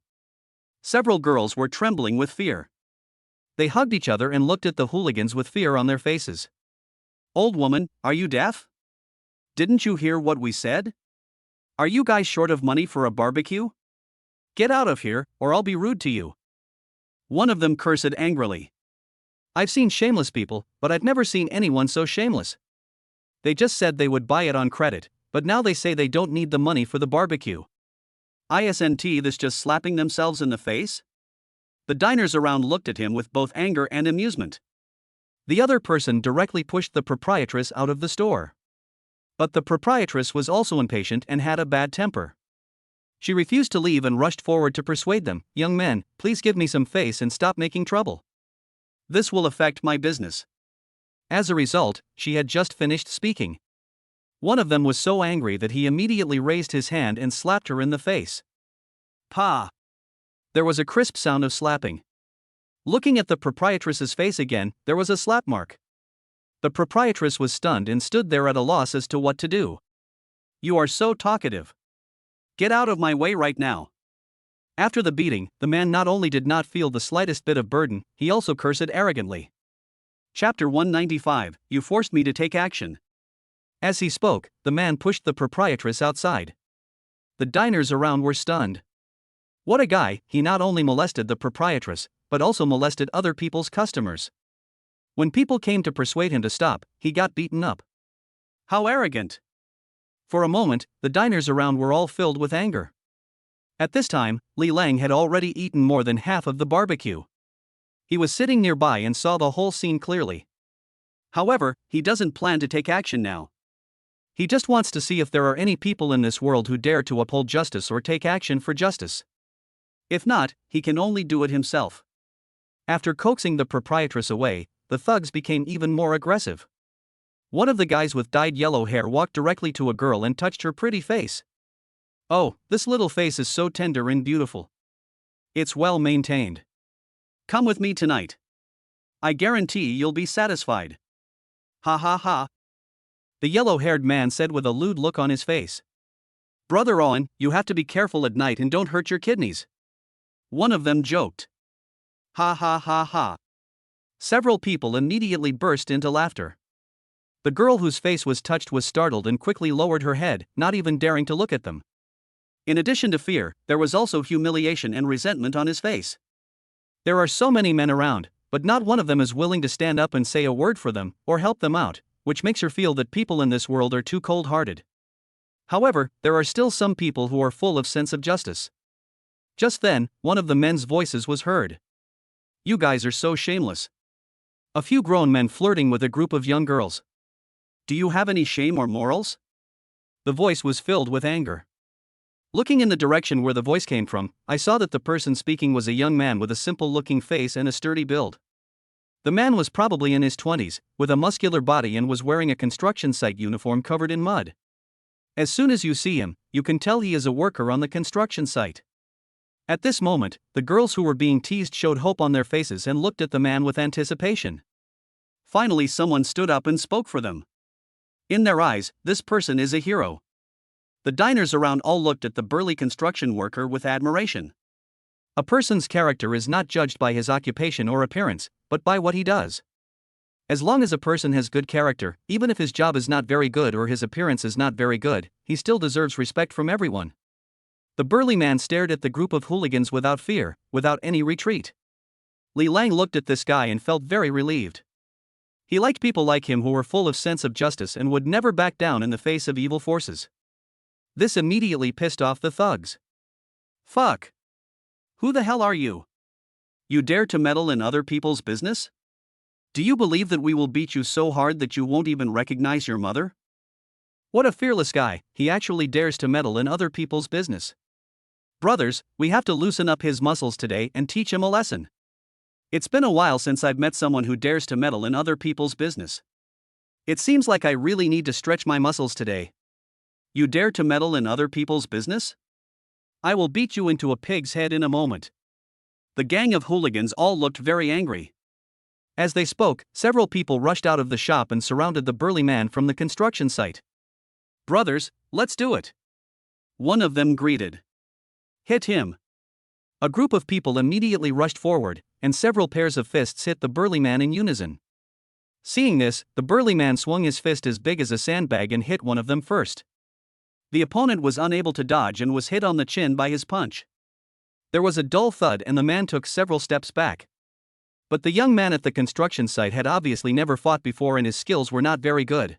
Several girls were trembling with fear. They hugged each other and looked at the hooligans with fear on their faces. Old woman, are you deaf? Didn't you hear what we said? Are you guys short of money for a barbecue? Get out of here, or I'll be rude to you. One of them cursed angrily. I've seen shameless people, but I've never seen anyone so shameless. They just said they would buy it on credit, but now they say they don't need the money for the barbecue. Isn't this just slapping themselves in the face? The diners around looked at him with both anger and amusement. The other person directly pushed the proprietress out of the store. But the proprietress was also impatient and had a bad temper. She refused to leave and rushed forward to persuade them, "Young men, please give me some face and stop making trouble. This will affect my business." As a result, she had just finished speaking. One of them was so angry that he immediately raised his hand and slapped her in the face. Pa! There was a crisp sound of slapping. Looking at the proprietress's face again, there was a slap mark. The proprietress was stunned and stood there at a loss as to what to do. You are so talkative. Get out of my way right now. After the beating, the man not only did not feel the slightest bit of burden, he also cursed arrogantly. Chapter 195, You forced me to take action. As he spoke, the man pushed the proprietress outside. The diners around were stunned. What a guy, he not only molested the proprietress, but also molested other people's customers. When people came to persuade him to stop, he got beaten up. How arrogant! For a moment, the diners around were all filled with anger. At this time, Li Lang had already eaten more than half of the barbecue. He was sitting nearby and saw the whole scene clearly. However, he doesn't plan to take action now. He just wants to see if there are any people in this world who dare to uphold justice or take action for justice. If not, he can only do it himself. After coaxing the proprietress away, the thugs became even more aggressive. One of the guys with dyed yellow hair walked directly to a girl and touched her pretty face. Oh, this little face is so tender and beautiful. It's well maintained. Come with me tonight. I guarantee you'll be satisfied. Ha ha ha. The yellow-haired man said with a lewd look on his face. Brother Owen, you have to be careful at night and don't hurt your kidneys. One of them joked. Ha ha ha ha. Several people immediately burst into laughter. The girl whose face was touched was startled and quickly lowered her head, not even daring to look at them. In addition to fear, there was also humiliation and resentment on his face. There are so many men around, but not one of them is willing to stand up and say a word for them, or help them out, which makes her feel that people in this world are too cold-hearted. However, there are still some people who are full of sense of justice. Just then, one of the men's voices was heard. You guys are so shameless. A few grown men flirting with a group of young girls. Do you have any shame or morals? The voice was filled with anger. Looking in the direction where the voice came from, I saw that the person speaking was a young man with a simple-looking face and a sturdy build. The man was probably in his 20s, with a muscular body and was wearing a construction site uniform covered in mud. As soon as you see him, you can tell he is a worker on the construction site. At this moment, the girls who were being teased showed hope on their faces and looked at the man with anticipation. Finally, someone stood up and spoke for them. In their eyes, this person is a hero. The diners around all looked at the burly construction worker with admiration. A person's character is not judged by his occupation or appearance, but by what he does. As long as a person has good character, even if his job is not very good or his appearance is not very good, he still deserves respect from everyone. The burly man stared at the group of hooligans without fear, without any retreat. Li Lang looked at this guy and felt very relieved. He liked people like him who were full of sense of justice and would never back down in the face of evil forces. This immediately pissed off the thugs. Fuck! Who the hell are you? You dare to meddle in other people's business? Do you believe that we will beat you so hard that you won't even recognize your mother? What a fearless guy, he actually dares to meddle in other people's business. Brothers, we have to loosen up his muscles today and teach him a lesson. It's been a while since I've met someone who dares to meddle in other people's business. It seems like I really need to stretch my muscles today. You dare to meddle in other people's business? I will beat you into a pig's head in a moment. The gang of hooligans all looked very angry. As they spoke, several people rushed out of the shop and surrounded the burly man from the construction site. Brothers, let's do it. One of them greeted. Hit him. A group of people immediately rushed forward, and several pairs of fists hit the burly man in unison. Seeing this, the burly man swung his fist as big as a sandbag and hit one of them first. The opponent was unable to dodge and was hit on the chin by his punch. There was a dull thud and the man took several steps back. But the young man at the construction site had obviously never fought before and his skills were not very good.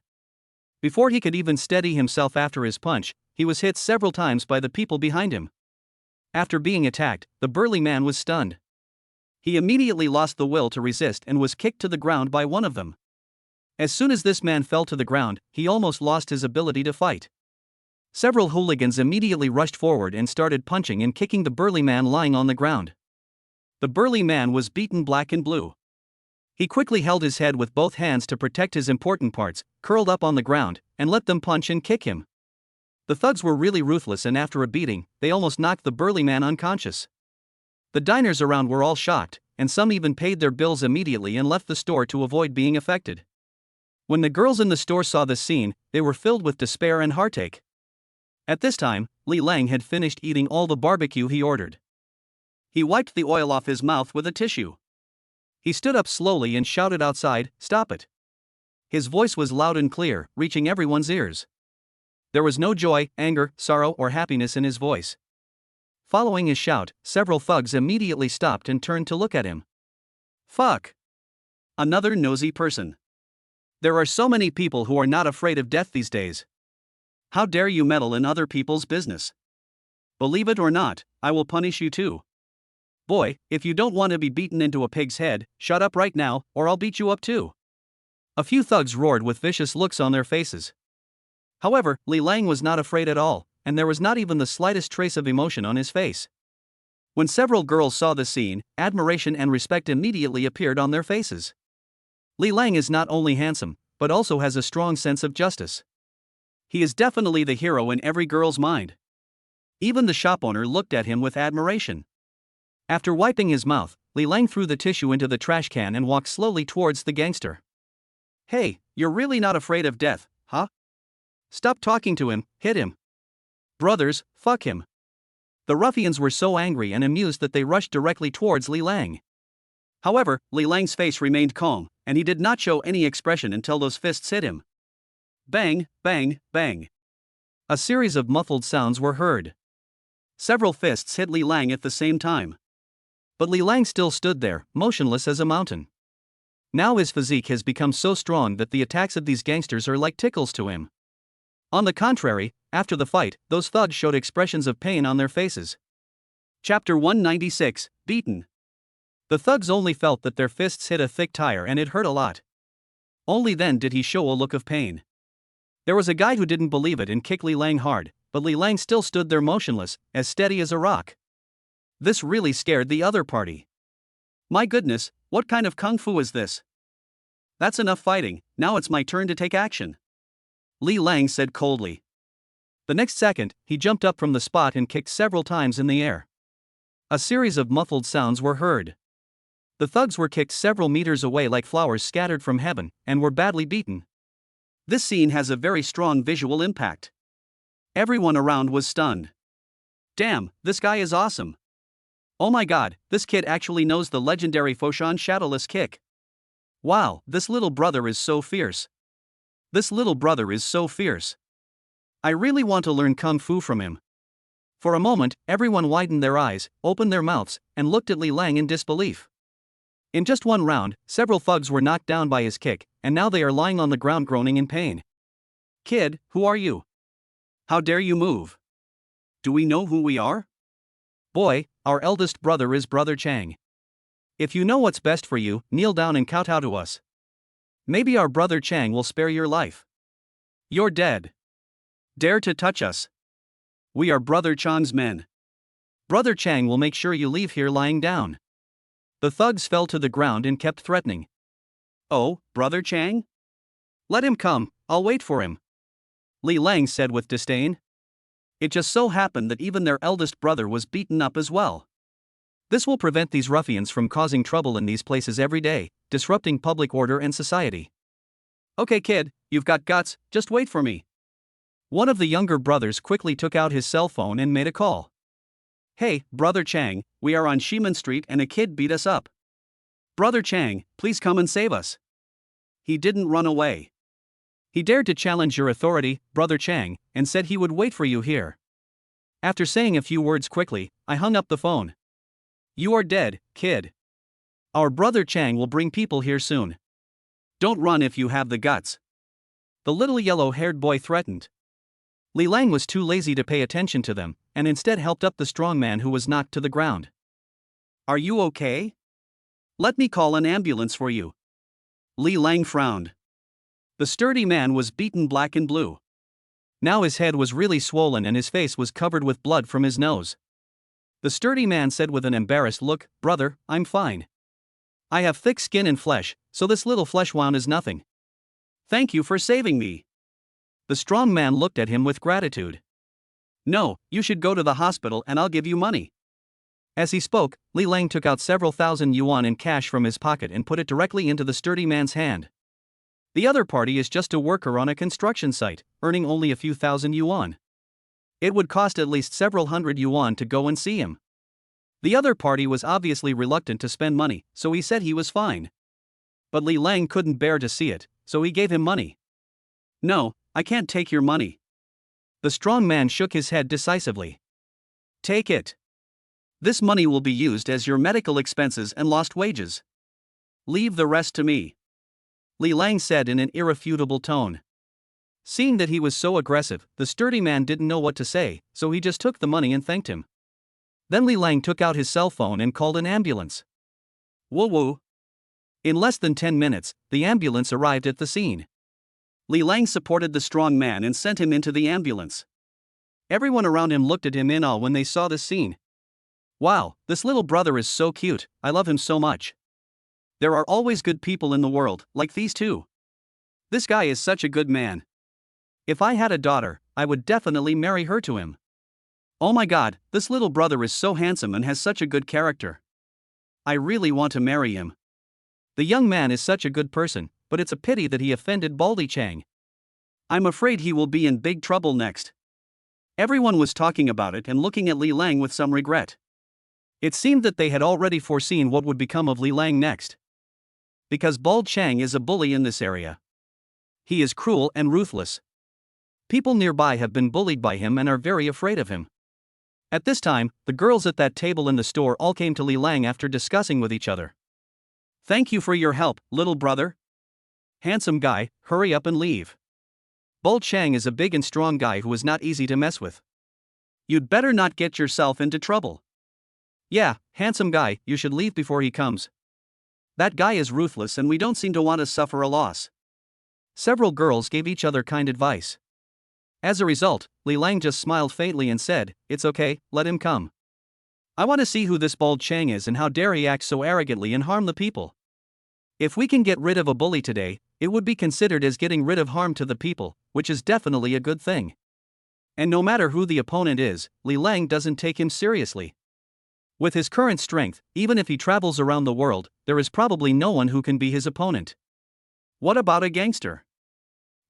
Before he could even steady himself after his punch, he was hit several times by the people behind him. After being attacked, the burly man was stunned. He immediately lost the will to resist and was kicked to the ground by one of them. As soon as this man fell to the ground, he almost lost his ability to fight. Several hooligans immediately rushed forward and started punching and kicking the burly man lying on the ground. The burly man was beaten black and blue. He quickly held his head with both hands to protect his important parts, curled up on the ground, and let them punch and kick him. The thugs were really ruthless and after a beating, they almost knocked the burly man unconscious. The diners around were all shocked, and some even paid their bills immediately and left the store to avoid being affected. When the girls in the store saw this scene, they were filled with despair and heartache. At this time, Li Lang had finished eating all the barbecue he ordered. He wiped the oil off his mouth with a tissue. He stood up slowly and shouted outside, "Stop it!" His voice was loud and clear, reaching everyone's ears. There was no joy, anger, sorrow, or happiness in his voice. Following his shout, several thugs immediately stopped and turned to look at him. Fuck! Another nosy person. There are so many people who are not afraid of death these days. How dare you meddle in other people's business? Believe it or not, I will punish you too. Boy, if you don't want to be beaten into a pig's head, shut up right now, or I'll beat you up too. A few thugs roared with vicious looks on their faces. However, Li Lang was not afraid at all, and there was not even the slightest trace of emotion on his face. When several girls saw the scene, admiration and respect immediately appeared on their faces. Li Lang is not only handsome, but also has a strong sense of justice. He is definitely the hero in every girl's mind. Even the shop owner looked at him with admiration. After wiping his mouth, Li Lang threw the tissue into the trash can and walked slowly towards the gangster. Hey, you're really not afraid of death, huh? Stop talking to him, hit him. Brothers, fuck him. The ruffians were so angry and amused that they rushed directly towards Li Lang. However, Li Lang's face remained calm, and he did not show any expression until those fists hit him. Bang, bang, bang. A series of muffled sounds were heard. Several fists hit Li Lang at the same time. But Li Lang still stood there, motionless as a mountain. Now his physique has become so strong that the attacks of these gangsters are like tickles to him. On the contrary, after the fight, those thugs showed expressions of pain on their faces. Chapter 196, Beaten. The thugs only felt that their fists hit a thick tire and it hurt a lot. Only then did he show a look of pain. There was a guy who didn't believe it and kicked Li Lang hard, but Li Lang still stood there motionless, as steady as a rock. This really scared the other party. My goodness, what kind of kung fu is this? That's enough fighting, now it's my turn to take action. Li Lang said coldly. The next second, he jumped up from the spot and kicked several times in the air. A series of muffled sounds were heard. The thugs were kicked several meters away like flowers scattered from heaven, and were badly beaten. This scene has a very strong visual impact. Everyone around was stunned. Damn, this guy is awesome. Oh my god, this kid actually knows the legendary Foshan Shadowless kick. Wow, this little brother is so fierce. This little brother is so fierce. I really want to learn kung fu from him. For a moment, everyone widened their eyes, opened their mouths, and looked at Li Lang in disbelief. In just one round, several thugs were knocked down by his kick, and now they are lying on the ground groaning in pain. Kid, who are you? How dare you move? Do we know who we are? Boy, our eldest brother is Brother Chang. If you know what's best for you, kneel down and kowtow to us. Maybe our Brother Chang will spare your life. You're dead. Dare to touch us. We are Brother Chang's men. Brother Chang will make sure you leave here lying down. The thugs fell to the ground and kept threatening. Oh, Brother Chang? Let him come, I'll wait for him. Li Lang said with disdain. It just so happened that even their eldest brother was beaten up as well. This will prevent these ruffians from causing trouble in these places every day, disrupting public order and society. Okay kid, you've got guts, just wait for me. One of the younger brothers quickly took out his cell phone and made a call. Hey, Brother Chang, we are on Shiman Street and a kid beat us up. Brother Chang, please come and save us. He didn't run away. He dared to challenge your authority, Brother Chang, and said he would wait for you here. After saying a few words quickly, I hung up the phone. You are dead, kid. Our Brother Chang will bring people here soon. Don't run if you have the guts. The little yellow-haired boy threatened. Li Lang was too lazy to pay attention to them, and instead helped up the strong man who was knocked to the ground. Are you okay? Let me call an ambulance for you. Li Lang frowned. The sturdy man was beaten black and blue. Now his head was really swollen and his face was covered with blood from his nose. The sturdy man said with an embarrassed look, Brother, I'm fine. I have thick skin and flesh, so this little flesh wound is nothing. Thank you for saving me. The strong man looked at him with gratitude. No, you should go to the hospital and I'll give you money. As he spoke, Li Lang took out several thousand yuan in cash from his pocket and put it directly into the sturdy man's hand. The other party is just a worker on a construction site, earning only a few thousand yuan. It would cost at least several hundred yuan to go and see him. The other party was obviously reluctant to spend money, so he said he was fine. But Li Lang couldn't bear to see it, so he gave him money. No, I can't take your money. The strong man shook his head decisively. Take it. This money will be used as your medical expenses and lost wages. Leave the rest to me. Li Lang said in an irrefutable tone. Seeing that he was so aggressive, the sturdy man didn't know what to say, so he just took the money and thanked him. Then Li Lang took out his cell phone and called an ambulance. Woo woo. In less than 10 minutes, the ambulance arrived at the scene. Li Lang supported the strong man and sent him into the ambulance. Everyone around him looked at him in awe when they saw this scene. Wow, this little brother is so cute, I love him so much. There are always good people in the world, like these two. This guy is such a good man. If I had a daughter, I would definitely marry her to him. Oh my god, this little brother is so handsome and has such a good character. I really want to marry him. The young man is such a good person, but it's a pity that he offended Baldy Chang. I'm afraid he will be in big trouble next. Everyone was talking about it and looking at Li Lang with some regret. It seemed that they had already foreseen what would become of Li Lang next. Because Bald Chang is a bully in this area. He is cruel and ruthless. People nearby have been bullied by him and are very afraid of him. At this time, the girls at that table in the store all came to Li Lang after discussing with each other. Thank you for your help, little brother. Handsome guy, hurry up and leave. Bald Chang is a big and strong guy who is not easy to mess with. You'd better not get yourself into trouble. Yeah, handsome guy, you should leave before he comes. That guy is ruthless and we don't seem to want to suffer a loss. Several girls gave each other kind advice. As a result, Li Lang just smiled faintly and said, It's okay, let him come. I want to see who this Bald Chang is and how dare he act so arrogantly and harm the people. If we can get rid of a bully today, it would be considered as getting rid of harm to the people, which is definitely a good thing. And no matter who the opponent is, Li Lang doesn't take him seriously. With his current strength, even if he travels around the world, there is probably no one who can be his opponent. What about a gangster?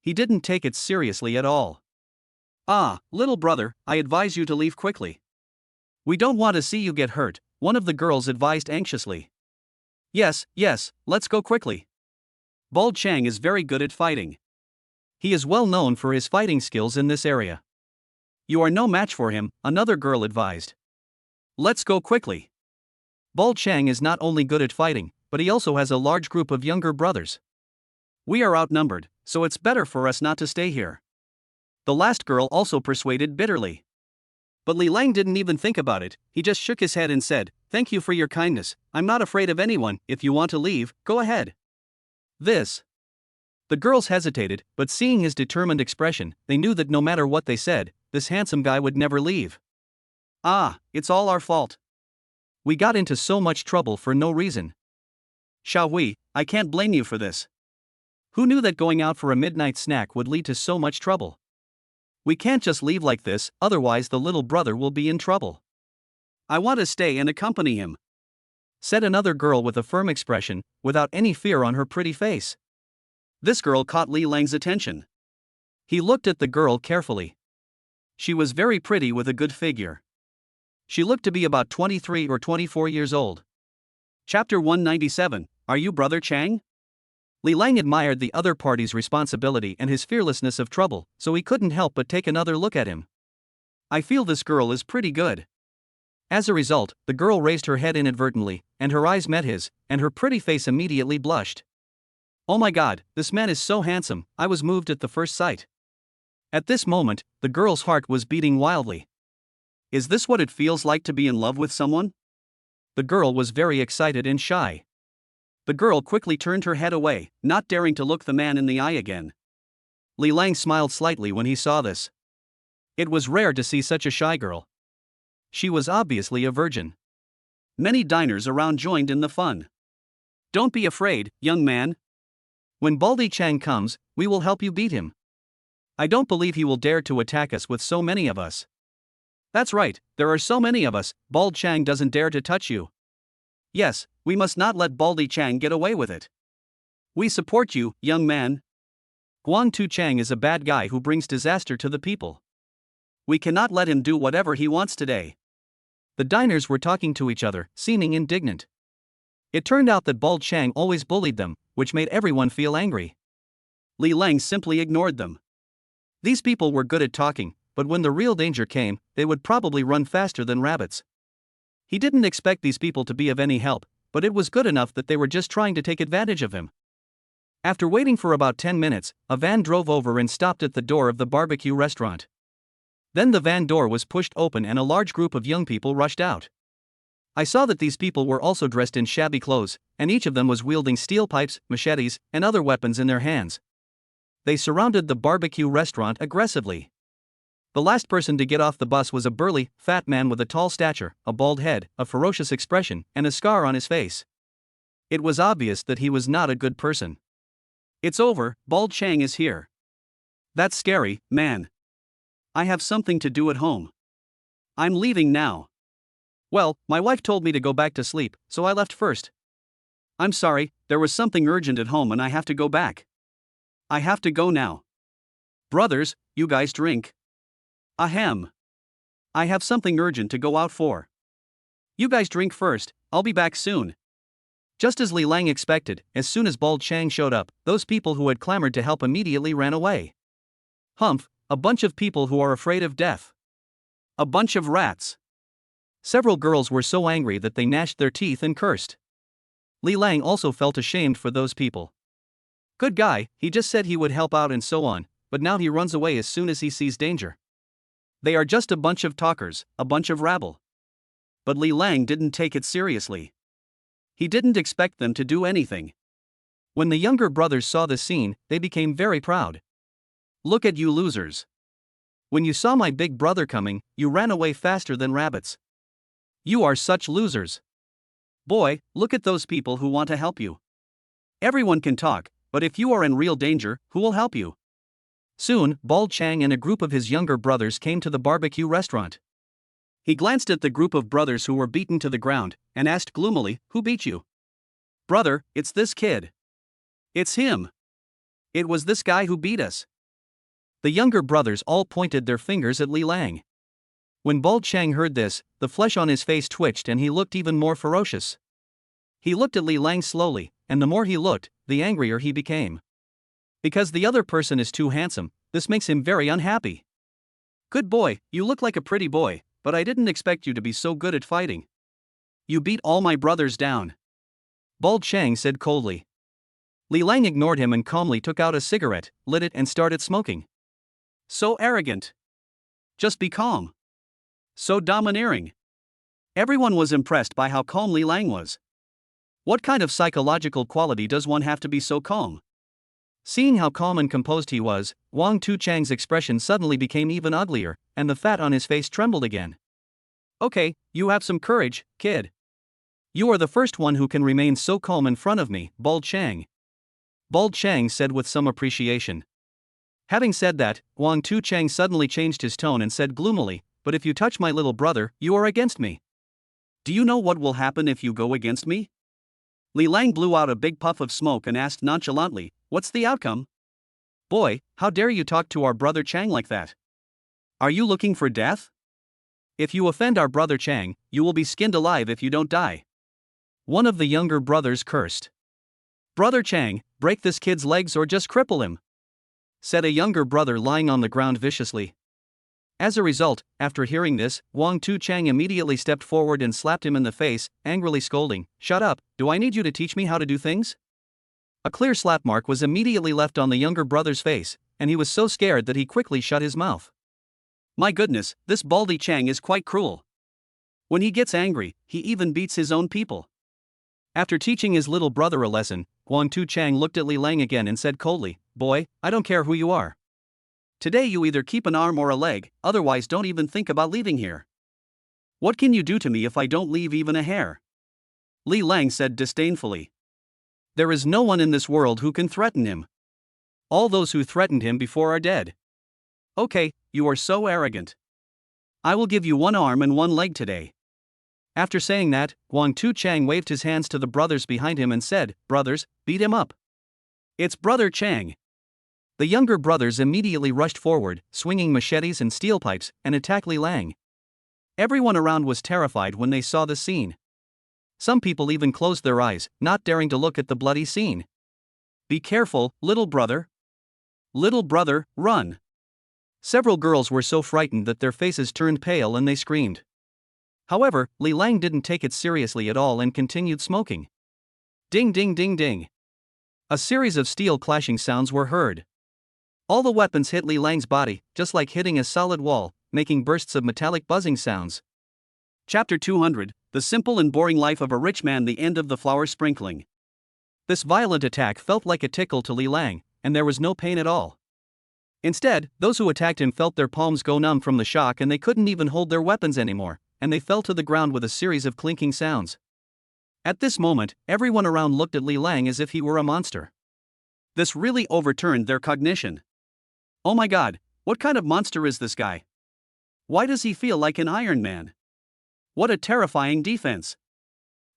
He didn't take it seriously at all. Ah, little brother, I advise you to leave quickly. We don't want to see you get hurt, one of the girls advised anxiously. Yes, let's go quickly. Bald Chang is very good at fighting. He is well known for his fighting skills in this area. You are no match for him, another girl advised. Let's go quickly. Bald Chang is not only good at fighting, but he also has a large group of younger brothers. We are outnumbered, so it's better for us not to stay here. The last girl also persuaded bitterly. But Li Lang didn't even think about it, he just shook his head and said, Thank you for your kindness, I'm not afraid of anyone, if you want to leave, go ahead. The girls hesitated, but seeing his determined expression, they knew that no matter what they said, this handsome guy would never leave. Ah, it's all our fault. We got into so much trouble for no reason. Xiaohui, I can't blame you for this. Who knew that going out for a midnight snack would lead to so much trouble? We can't just leave like this, otherwise the little brother will be in trouble. I want to stay and accompany him, said another girl with a firm expression, without any fear on her pretty face. This girl caught Li Lang's attention. He looked at the girl carefully. She was very pretty with a good figure. She looked to be about 23 or 24 years old. Chapter 197, Are You Brother Chang? Li Lang admired the other party's responsibility and his fearlessness of trouble, so he couldn't help but take another look at him. I feel this girl is pretty good. As a result, the girl raised her head inadvertently, and her eyes met his, and her pretty face immediately blushed. Oh my god, this man is so handsome, I was moved at the first sight. At this moment, the girl's heart was beating wildly. Is this what it feels like to be in love with someone? The girl was very excited and shy. The girl quickly turned her head away, not daring to look the man in the eye again. Li Lang smiled slightly when he saw this. It was rare to see such a shy girl. She was obviously a virgin. Many diners around joined in the fun. Don't be afraid, young man. When Baldy Chang comes, we will help you beat him. I don't believe he will dare to attack us with so many of us. That's right, there are so many of us, Bald Chang doesn't dare to touch you. Yes, we must not let Baldy Chang get away with it. We support you, young man. Guang Tu Chang is a bad guy who brings disaster to the people. We cannot let him do whatever he wants today. The diners were talking to each other, seeming indignant. It turned out that Bald Chang always bullied them, which made everyone feel angry. Li Lang simply ignored them. These people were good at talking, but when the real danger came, they would probably run faster than rabbits. He didn't expect these people to be of any help, but it was good enough that they were just trying to take advantage of him. After waiting for about 10 minutes, a van drove over and stopped at the door of the barbecue restaurant. Then the van door was pushed open and a large group of young people rushed out. I saw that these people were also dressed in shabby clothes, and each of them was wielding steel pipes, machetes, and other weapons in their hands. They surrounded the barbecue restaurant aggressively. The last person to get off the bus was a burly, fat man with a tall stature, a bald head, a ferocious expression, and a scar on his face. It was obvious that he was not a good person. It's over, Bald Chang is here. That's scary, man. I have something to do at home. I'm leaving now. Well, my wife told me to go back to sleep, so I left first. I'm sorry, there was something urgent at home and I have to go back. I have to go now. Brothers, you guys drink? Ahem. I have something urgent to go out for. You guys drink first, I'll be back soon. Just as Li Lang expected, as soon as Bald Chang showed up, those people who had clamored to help immediately ran away. Humph, a bunch of people who are afraid of death. A bunch of rats. Several girls were so angry that they gnashed their teeth and cursed. Li Lang also felt ashamed for those people. Good guy, he just said he would help out and so on, but now he runs away as soon as he sees danger. They are just a bunch of talkers, a bunch of rabble. But Li Lang didn't take it seriously. He didn't expect them to do anything. When the younger brothers saw the scene, they became very proud. Look at you losers. When you saw my big brother coming, you ran away faster than rabbits. You are such losers. Boy, look at those people who want to help you. Everyone can talk, but if you are in real danger, who will help you? Soon, Bald Chang and a group of his younger brothers came to the barbecue restaurant. He glanced at the group of brothers who were beaten to the ground, and asked gloomily, "Who beat you?" "Brother, it's this kid." "It's him. It was this guy who beat us." The younger brothers all pointed their fingers at Li Lang. When Bald Chang heard this, the flesh on his face twitched and he looked even more ferocious. He looked at Li Lang slowly, and the more he looked, the angrier he became. Because the other person is too handsome, this makes him very unhappy. "Good boy, you look like a pretty boy, but I didn't expect you to be so good at fighting. You beat all my brothers down," Bald Chang said coldly. Li Lang ignored him and calmly took out a cigarette, lit it and started smoking. So arrogant. Just be calm. So domineering. Everyone was impressed by how calm Li Lang was. What kind of psychological quality does one have to be so calm? Seeing how calm and composed he was, Wang Tu Chang's expression suddenly became even uglier, and the fat on his face trembled again. "Okay, you have some courage, kid. You are the first one who can remain so calm in front of me, Bald Chang," Bald Chang said with some appreciation. Having said that, Wang Tu Chang suddenly changed his tone and said gloomily, "But if you touch my little brother, you are against me. Do you know what will happen if you go against me?" Li Lang blew out a big puff of smoke and asked nonchalantly, "What's the outcome?" "Boy, how dare you talk to our brother Chang like that? Are you looking for death? If you offend our brother Chang, you will be skinned alive if you don't die," one of the younger brothers cursed. "Brother Chang, Break this kid's legs or just cripple him," said a younger brother lying on the ground viciously. As a result, after hearing this, Wang Tu-Chang immediately stepped forward and slapped him in the face, angrily scolding, "Shut up, do I need you to teach me how to do things?" A clear slap mark was immediately left on the younger brother's face, and he was so scared that he quickly shut his mouth. My goodness, this Baldy Chang is quite cruel. When he gets angry, he even beats his own people. After teaching his little brother a lesson, Wang Tu-Chang looked at Li Lang again and said coldly, "Boy, I don't care who you are. Today you either keep an arm or a leg, otherwise don't even think about leaving here. What can you do to me if I don't leave even a hair?" Li Lang said disdainfully. There is no one in this world who can threaten him. All those who threatened him before are dead. Okay, you are so arrogant. I will give you one arm and one leg today. After saying that, Wang Tu-Chang waved his hands to the brothers behind him and said, "Brothers, beat him up. It's Brother Chang." The younger brothers immediately rushed forward, swinging machetes and steel pipes, and attacked Li Lang. Everyone around was terrified when they saw the scene. Some people even closed their eyes, not daring to look at the bloody scene. "Be careful, little brother. Little brother, run." Several girls were so frightened that their faces turned pale and they screamed. However, Li Lang didn't take it seriously at all and continued smoking. Ding ding ding ding. A series of steel clashing sounds were heard. All the weapons hit Li Lang's body, just like hitting a solid wall, making bursts of metallic buzzing sounds. Chapter 200, The Simple and Boring Life of a Rich Man. The End of the Flower Sprinkling. This violent attack felt like a tickle to Li Lang, and there was no pain at all. Instead, those who attacked him felt their palms go numb from the shock and they couldn't even hold their weapons anymore, and they fell to the ground with a series of clinking sounds. At this moment, everyone around looked at Li Lang as if he were a monster. This really overturned their cognition. Oh my god, what kind of monster is this guy? Why does he feel like an Iron Man? What a terrifying defense.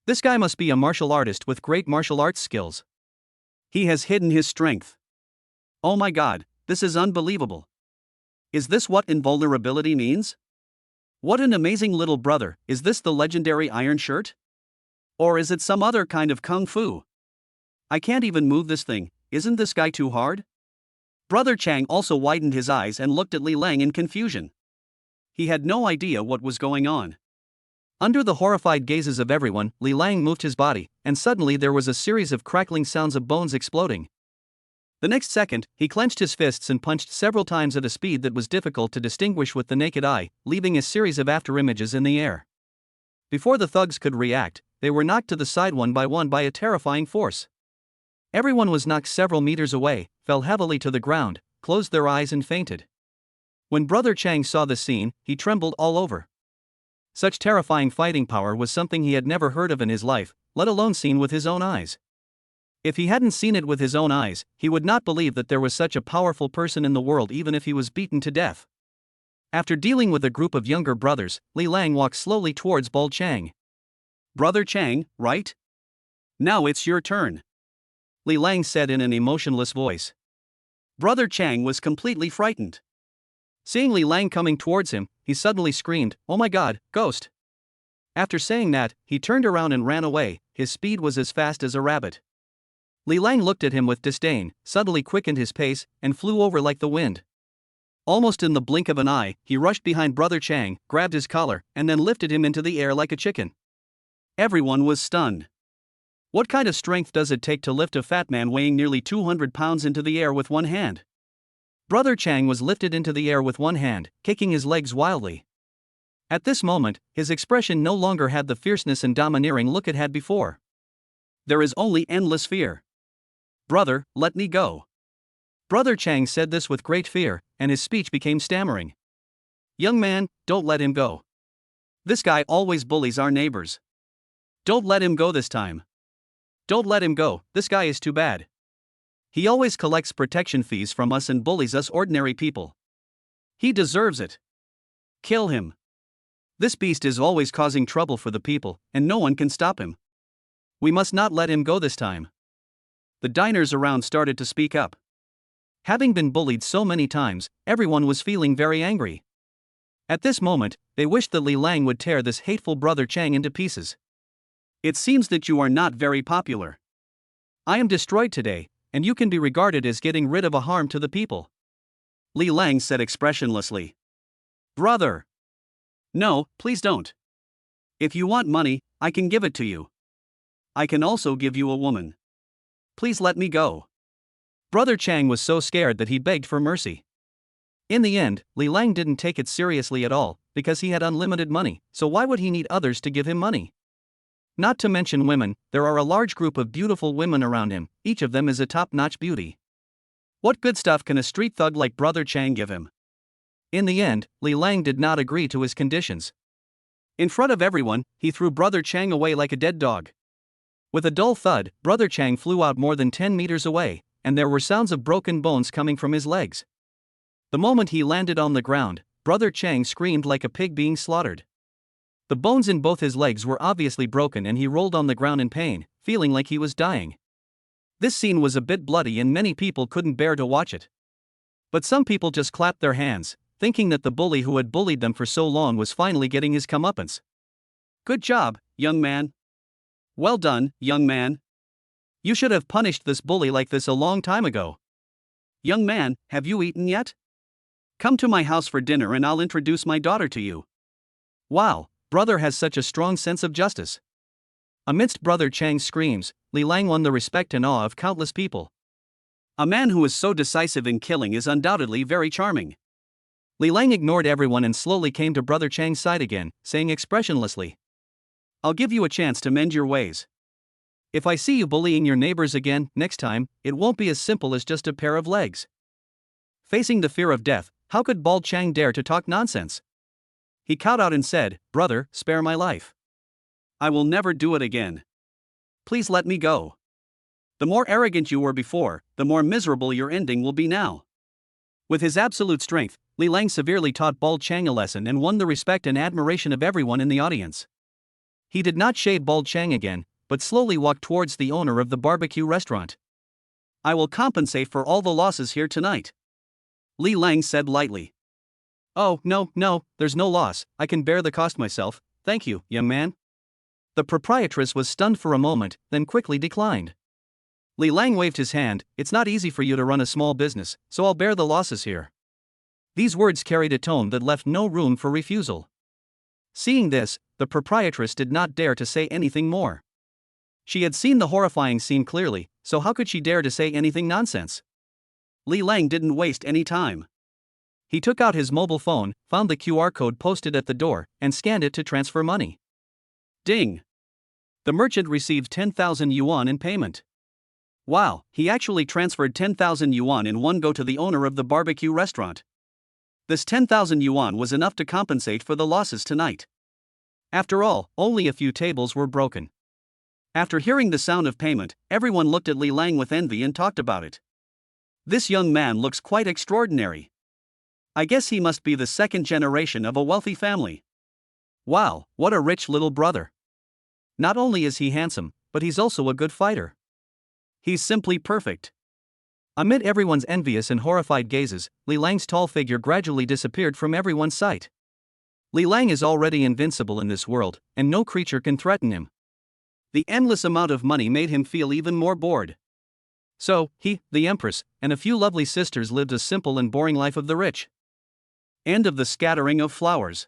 This guy must be a martial artist with great martial arts skills. He has hidden his strength. Oh my god, this is unbelievable. Is this what invulnerability means? What an amazing little brother. Is this the legendary Iron Shirt? Or is it some other kind of kung fu? I can't even move this thing. Isn't this guy too hard? Brother Chang also widened his eyes and looked at Li Lang in confusion. He had no idea what was going on. Under the horrified gazes of everyone, Li Lang moved his body, and suddenly there was a series of crackling sounds of bones exploding. The next second, he clenched his fists and punched several times at a speed that was difficult to distinguish with the naked eye, leaving a series of afterimages in the air. Before the thugs could react, they were knocked to the side one by a terrifying force. Everyone was knocked several meters away, fell heavily to the ground, closed their eyes and fainted. When Brother Chang saw the scene, he trembled all over. Such terrifying fighting power was something he had never heard of in his life, let alone seen with his own eyes. If he hadn't seen it with his own eyes, he would not believe that there was such a powerful person in the world even if he was beaten to death. After dealing with a group of younger brothers, Li Lang walked slowly towards Bald Chang. "Brother Chang, right? Now it's your turn," Li Lang said in an emotionless voice. Brother Chang was completely frightened. Seeing Li Lang coming towards him, he suddenly screamed, "Oh my god, ghost!" After saying that, he turned around and ran away. His speed was as fast as a rabbit. Li Lang looked at him with disdain, suddenly quickened his pace, and flew over like the wind. Almost in the blink of an eye, he rushed behind Brother Chang, grabbed his collar, and then lifted him into the air like a chicken. Everyone was stunned. What kind of strength does it take to lift a fat man weighing nearly 200 pounds into the air with one hand? Brother Chang was lifted into the air with one hand, kicking his legs wildly. At this moment, his expression no longer had the fierceness and domineering look it had before. There is only endless fear. "Brother, let me go." Brother Chang said this with great fear, and his speech became stammering. "Young man, don't let him go. This guy always bullies our neighbors. Don't let him go this time. Don't let him go, this guy is too bad. He always collects protection fees from us and bullies us ordinary people. He deserves it. Kill him. This beast is always causing trouble for the people, and no one can stop him. We must not let him go this time." The diners around started to speak up. Having been bullied so many times, everyone was feeling very angry. At this moment, they wished that Li Lang would tear this hateful Brother Chang into pieces. "It seems that you are not very popular. I am destroyed today, and you can be regarded as getting rid of a harm to the people. Li Lang said expressionlessly. Brother! No, please don't. If you want money, I can give it to you. I can also give you a woman. Please let me go. Brother Chang was so scared that he begged for mercy. In the end, Li Lang didn't take it seriously at all, because he had unlimited money, so why would he need others to give him money? Not to mention women, there are a large group of beautiful women around him, each of them is a top-notch beauty. What good stuff can a street thug like Brother Chang give him? In the end, Li Lang did not agree to his conditions. In front of everyone, he threw Brother Chang away like a dead dog. With a dull thud, Brother Chang flew out more than 10 meters away, and there were sounds of broken bones coming from his legs. The moment he landed on the ground, Brother Chang screamed like a pig being slaughtered. The bones in both his legs were obviously broken and he rolled on the ground in pain, feeling like he was dying. This scene was a bit bloody and many people couldn't bear to watch it. But some people just clapped their hands, thinking that the bully who had bullied them for so long was finally getting his comeuppance. Good job, young man. Well done, young man. You should have punished this bully like this a long time ago. Young man, have you eaten yet? Come to my house for dinner and I'll introduce my daughter to you. Wow, brother has such a strong sense of justice. Amidst Brother Chang's screams, Li Lang won the respect and awe of countless people. A man who is so decisive in killing is undoubtedly very charming. Li Lang ignored everyone and slowly came to Brother Chang's side again, saying expressionlessly, I'll give you a chance to mend your ways. If I see you bullying your neighbors again, next time, it won't be as simple as just a pair of legs. Facing the fear of death, how could Bald Chang dare to talk nonsense? He cowed out and said, Brother, spare my life. I will never do it again. Please let me go. The more arrogant you were before, the more miserable your ending will be now. With his absolute strength, Li Lang severely taught Bald Chang a lesson and won the respect and admiration of everyone in the audience. He did not shave Bald Chang again, but slowly walked towards the owner of the barbecue restaurant. I will compensate for all the losses here tonight. Li Lang said lightly. Oh, no, there's no loss, I can bear the cost myself, thank you, young man. The proprietress was stunned for a moment, then quickly declined. Li Lang waved his hand, it's not easy for you to run a small business, so I'll bear the losses here. These words carried a tone that left no room for refusal. Seeing this, the proprietress did not dare to say anything more. She had seen the horrifying scene clearly, so how could she dare to say anything nonsense? Li Lang didn't waste any time. He took out his mobile phone, found the QR code posted at the door, and scanned it to transfer money. Ding! The merchant received 10,000 yuan in payment. Wow, he actually transferred 10,000 yuan in one go to the owner of the barbecue restaurant. This 10,000 yuan was enough to compensate for the losses tonight. After all, only a few tables were broken. After hearing the sound of payment, everyone looked at Li Lang with envy and talked about it. This young man looks quite extraordinary. I guess he must be the second generation of a wealthy family. Wow, what a rich little brother. Not only is he handsome, but he's also a good fighter. He's simply perfect. Amid everyone's envious and horrified gazes, Li Lang's tall figure gradually disappeared from everyone's sight. Li Lang is already invincible in this world, and no creature can threaten him. The endless amount of money made him feel even more bored. So, he, the Empress, and a few lovely sisters lived a simple and boring life of the rich. End of the scattering of flowers.